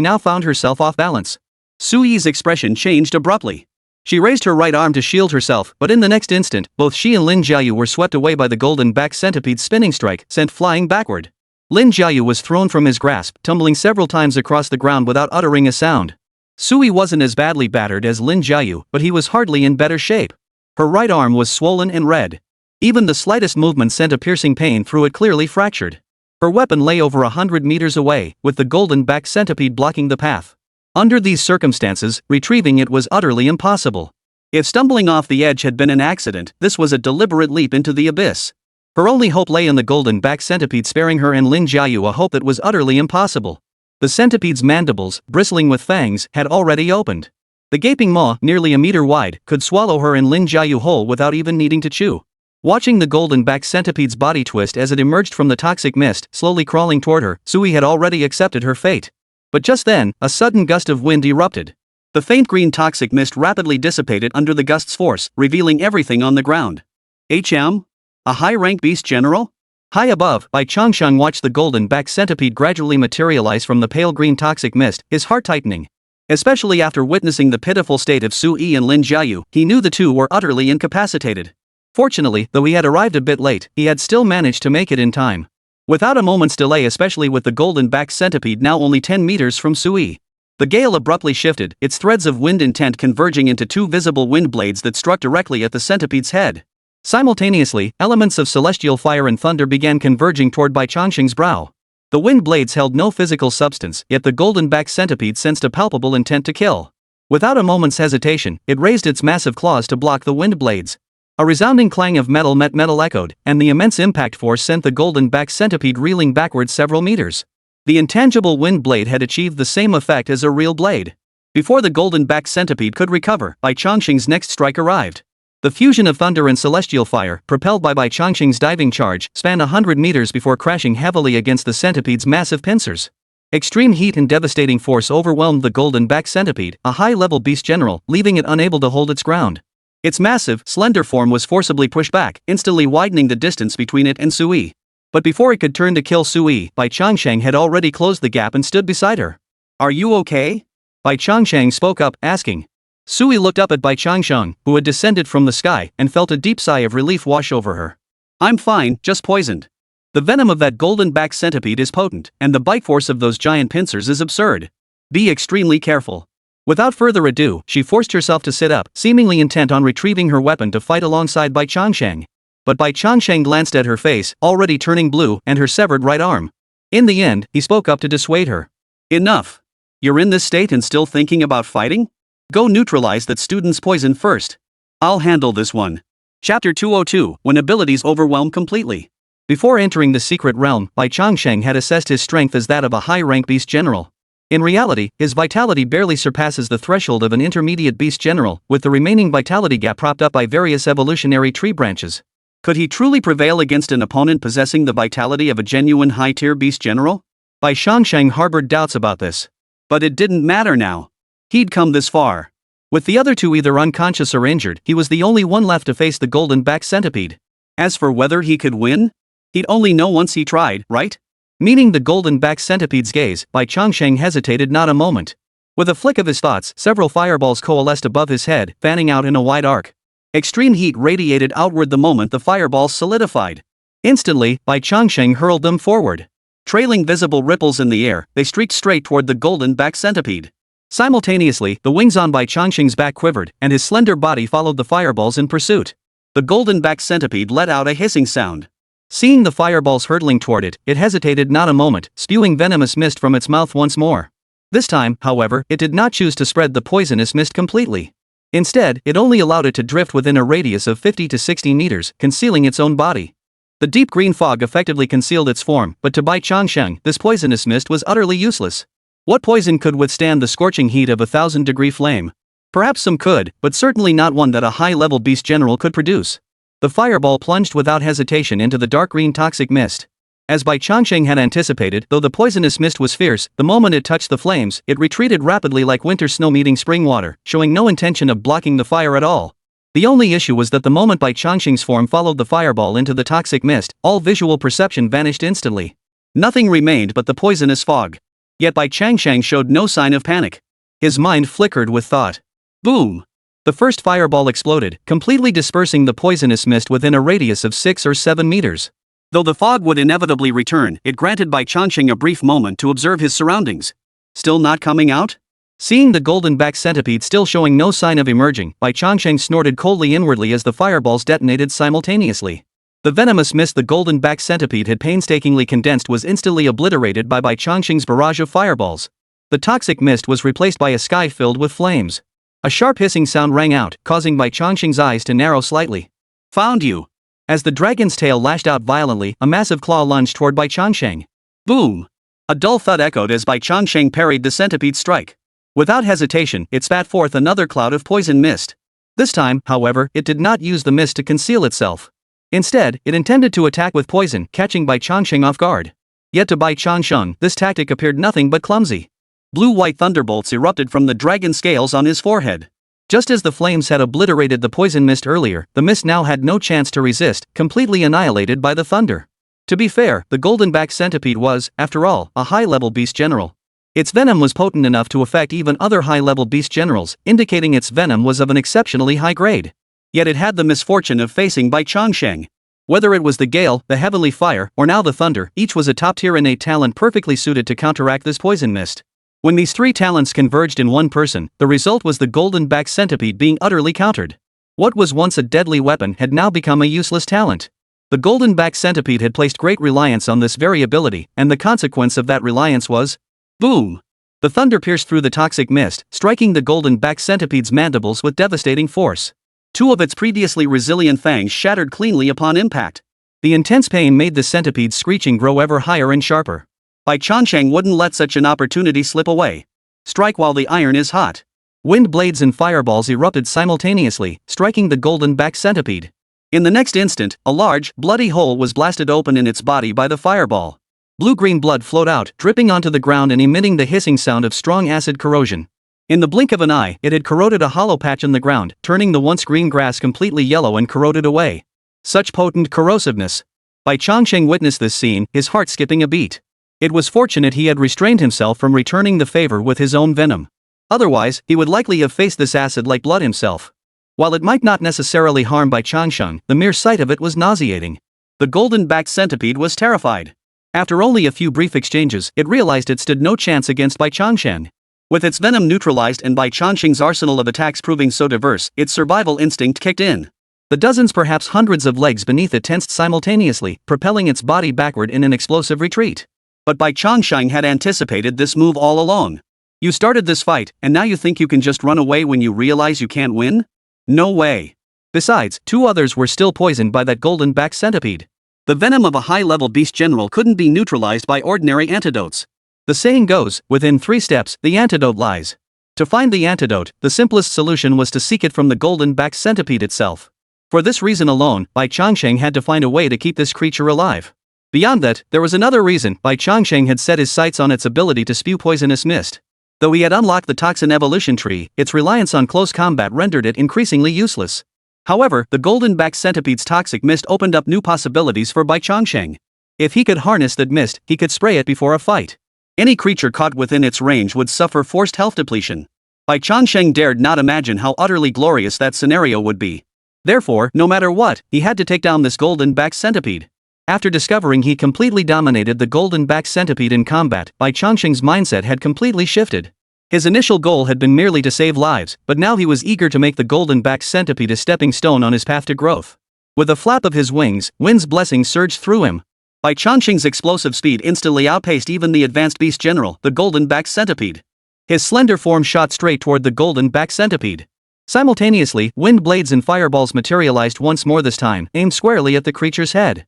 now found herself off balance. Sui's expression changed abruptly. She raised her right arm to shield herself, but in the next instant, both she and Lin Jiayu were swept away by the golden-backed centipede's spinning strike, sent flying backward. Lin Jiayu was thrown from his grasp, tumbling several times across the ground without uttering a sound. Sui wasn't as badly battered as Lin Jiayu, but he was hardly in better shape. Her right arm was swollen and red. Even the slightest movement sent a piercing pain through it, clearly fractured. Her weapon lay over 100 meters away, with the golden-backed centipede blocking the path. Under these circumstances, retrieving it was utterly impossible. If stumbling off the edge had been an accident, this was a deliberate leap into the abyss. Her only hope lay in the golden-backed centipede sparing her and Lin Jiayu, a hope that was utterly impossible. The centipede's mandibles, bristling with fangs, had already opened. The gaping maw, nearly a meter wide, could swallow her and Lin Jiayu whole without even needing to chew. Watching the golden-backed centipede's body twist as it emerged from the toxic mist, slowly crawling toward her, Sui had already accepted her fate. But just then, a sudden gust of wind erupted. The faint green toxic mist rapidly dissipated under the gust's force, revealing everything on the ground. A high-rank beast general? High above, Bai Changsheng watched the golden-backed centipede gradually materialize from the pale green toxic mist, his heart tightening. Especially after witnessing the pitiful state of Sui and Lin Jiayu, he knew the two were utterly incapacitated. Fortunately, though he had arrived a bit late, he had still managed to make it in time. Without a moment's delay, especially with the golden-backed centipede now only 10 meters from Sui. The gale abruptly shifted, its threads of wind intent converging into two visible wind blades that struck directly at the centipede's head. Simultaneously, elements of celestial fire and thunder began converging toward Bai Changsheng's brow. The wind blades held no physical substance, yet the golden-backed centipede sensed a palpable intent to kill. Without a moment's hesitation, it raised its massive claws to block the wind blades. A resounding clang of metal met metal echoed, and the immense impact force sent the golden-backed centipede reeling backward several meters. The intangible wind blade had achieved the same effect as a real blade. Before the golden-backed centipede could recover, Bai Changsheng's next strike arrived. The fusion of thunder and celestial fire, propelled by Bai Changsheng's diving charge, spanned 100 meters before crashing heavily against the centipede's massive pincers. Extreme heat and devastating force overwhelmed the golden-backed centipede, a high-level beast general, leaving it unable to hold its ground. Its massive, slender form was forcibly pushed back, instantly widening the distance between it and Sui. But before it could turn to kill Sui, Bai Changsheng had already closed the gap and stood beside her. "Are you okay?" Bai Changsheng spoke up, asking. Sui looked up at Bai Changsheng, who had descended from the sky, and felt a deep sigh of relief wash over her. "I'm fine, just poisoned. The venom of that golden-backed centipede is potent, and the bite force of those giant pincers is absurd. Be extremely careful." Without further ado, she forced herself to sit up, seemingly intent on retrieving her weapon to fight alongside Bai Changsheng. But Bai Changsheng glanced at her face, already turning blue, and her severed right arm. In the end, he spoke up to dissuade her. "Enough. You're in this state and still thinking about fighting? Go neutralize that student's poison first. I'll handle this one." Chapter 202, When Abilities Overwhelm Completely. Before entering the secret realm, Bai Changsheng had assessed his strength as that of a high-rank beast general. In reality, his vitality barely surpasses the threshold of an intermediate beast general, with the remaining vitality gap propped up by various evolutionary tree branches. Could he truly prevail against an opponent possessing the vitality of a genuine high-tier beast general? Bai Changsheng harbored doubts about this. But it didn't matter now. He'd come this far. With the other two either unconscious or injured, he was the only one left to face the golden-backed centipede. As for whether he could win? He'd only know once he tried, right? Meeting the golden-backed centipede's gaze, Bai Changsheng hesitated not a moment. With a flick of his thoughts, several fireballs coalesced above his head, fanning out in a wide arc. Extreme heat radiated outward the moment the fireballs solidified. Instantly, Bai Changsheng hurled them forward. Trailing visible ripples in the air, they streaked straight toward the golden-backed centipede. Simultaneously, the wings on Bai Changsheng's back quivered, and his slender body followed the fireballs in pursuit. The golden-backed centipede let out a hissing sound. Seeing the fireballs hurtling toward it, it hesitated not a moment, spewing venomous mist from its mouth once more. This time, however, it did not choose to spread the poisonous mist completely. Instead, it only allowed it to drift within a radius of 50 to 60 meters, concealing its own body. The deep green fog effectively concealed its form, but to Bai Changsheng, this poisonous mist was utterly useless. What poison could withstand the scorching heat of a 1,000-degree flame? Perhaps some could, but certainly not one that a high-level beast general could produce. The fireball plunged without hesitation into the dark green toxic mist. As Bai Changsheng had anticipated, though the poisonous mist was fierce, the moment it touched the flames, it retreated rapidly like winter snow meeting spring water, showing no intention of blocking the fire at all. The only issue was that the moment Bai Changsheng's form followed the fireball into the toxic mist, all visual perception vanished instantly. Nothing remained but the poisonous fog. Yet Bai Changsheng showed no sign of panic. His mind flickered with thought. Boom! The first fireball exploded, completely dispersing the poisonous mist within a radius of 6 or 7 meters. Though the fog would inevitably return, it granted Bai Changsheng a brief moment to observe his surroundings. Still not coming out? Seeing the golden-backed centipede still showing no sign of emerging, Bai Changsheng snorted coldly inwardly as the fireballs detonated simultaneously. The venomous mist the golden back centipede had painstakingly condensed was instantly obliterated by Bai Changsheng's barrage of fireballs. The toxic mist was replaced by a sky filled with flames. A sharp hissing sound rang out, causing Bai Changsheng's eyes to narrow slightly. Found you! As the dragon's tail lashed out violently, a massive claw lunged toward Bai Changsheng. Boom! A dull thud echoed as Bai Changsheng parried the centipede's strike. Without hesitation, it spat forth another cloud of poison mist. This time, however, it did not use the mist to conceal itself. Instead, it intended to attack with poison, catching Bai Changsheng off guard. Yet to Bai Changsheng, this tactic appeared nothing but clumsy. Blue-white thunderbolts erupted from the dragon scales on his forehead. Just as the flames had obliterated the poison mist earlier, the mist now had no chance to resist, completely annihilated by the thunder. To be fair, the golden back centipede was, after all, a high-level beast general. Its venom was potent enough to affect even other high-level beast generals, indicating its venom was of an exceptionally high grade. Yet it had the misfortune of facing Bai Changsheng. Whether it was the gale, the heavenly fire, or now the thunder, each was a top-tier innate talent perfectly suited to counteract this poison mist. When these three talents converged in one person, the result was the golden back centipede being utterly countered. What was once a deadly weapon had now become a useless talent. The golden back centipede had placed great reliance on this very ability, and the consequence of that reliance was... boom! The thunder pierced through the toxic mist, striking the golden back centipede's mandibles with devastating force. Two of its previously resilient fangs shattered cleanly upon impact. The intense pain made the centipede's screeching grow ever higher and sharper. Bai Changsheng wouldn't let such an opportunity slip away. Strike while the iron is hot. Wind blades and fireballs erupted simultaneously, striking the golden back centipede. In the next instant, a large, bloody hole was blasted open in its body by the fireball. Blue-green blood flowed out, dripping onto the ground and emitting the hissing sound of strong acid corrosion. In the blink of an eye, it had corroded a hollow patch in the ground, turning the once green grass completely yellow and corroded away. Such potent corrosiveness. Bai Changsheng witnessed this scene, his heart skipping a beat. It was fortunate he had restrained himself from returning the favor with his own venom. Otherwise, he would likely have faced this acid like blood himself. While it might not necessarily harm Bai Changsheng, the mere sight of it was nauseating. The golden back centipede was terrified. After only a few brief exchanges, it realized it stood no chance against Bai Changsheng. With its venom neutralized and Bai Changsheng's arsenal of attacks proving so diverse, its survival instinct kicked in. The dozens, perhaps hundreds of legs beneath it tensed simultaneously, propelling its body backward in an explosive retreat. But Bai Changsheng had anticipated this move all along. You started this fight, and now you think you can just run away when you realize you can't win? No way. Besides, two others were still poisoned by that golden back centipede. The venom of a high-level beast general couldn't be neutralized by ordinary antidotes. The saying goes, within 3 steps, the antidote lies. To find the antidote, the simplest solution was to seek it from the golden back centipede itself. For this reason alone, Bai Changsheng had to find a way to keep this creature alive. Beyond that, there was another reason. Bai Changsheng had set his sights on its ability to spew poisonous mist. Though he had unlocked the toxin evolution tree, its reliance on close combat rendered it increasingly useless. However, the golden back centipede's toxic mist opened up new possibilities for Bai Changsheng. If he could harness that mist, he could spray it before a fight. Any creature caught within its range would suffer forced health depletion. Bai Changsheng dared not imagine how utterly glorious that scenario would be. Therefore, no matter what, he had to take down this golden back centipede. After discovering he completely dominated the golden back centipede in combat, Bai Changsheng's mindset had completely shifted. His initial goal had been merely to save lives, but now he was eager to make the golden back centipede a stepping stone on his path to growth. With a flap of his wings, Wind's blessing surged through him. Bai Changsheng's explosive speed instantly outpaced even the advanced beast general, the golden back centipede. His slender form shot straight toward the golden back centipede. Simultaneously, wind blades and fireballs materialized once more, this time aimed squarely at the creature's head.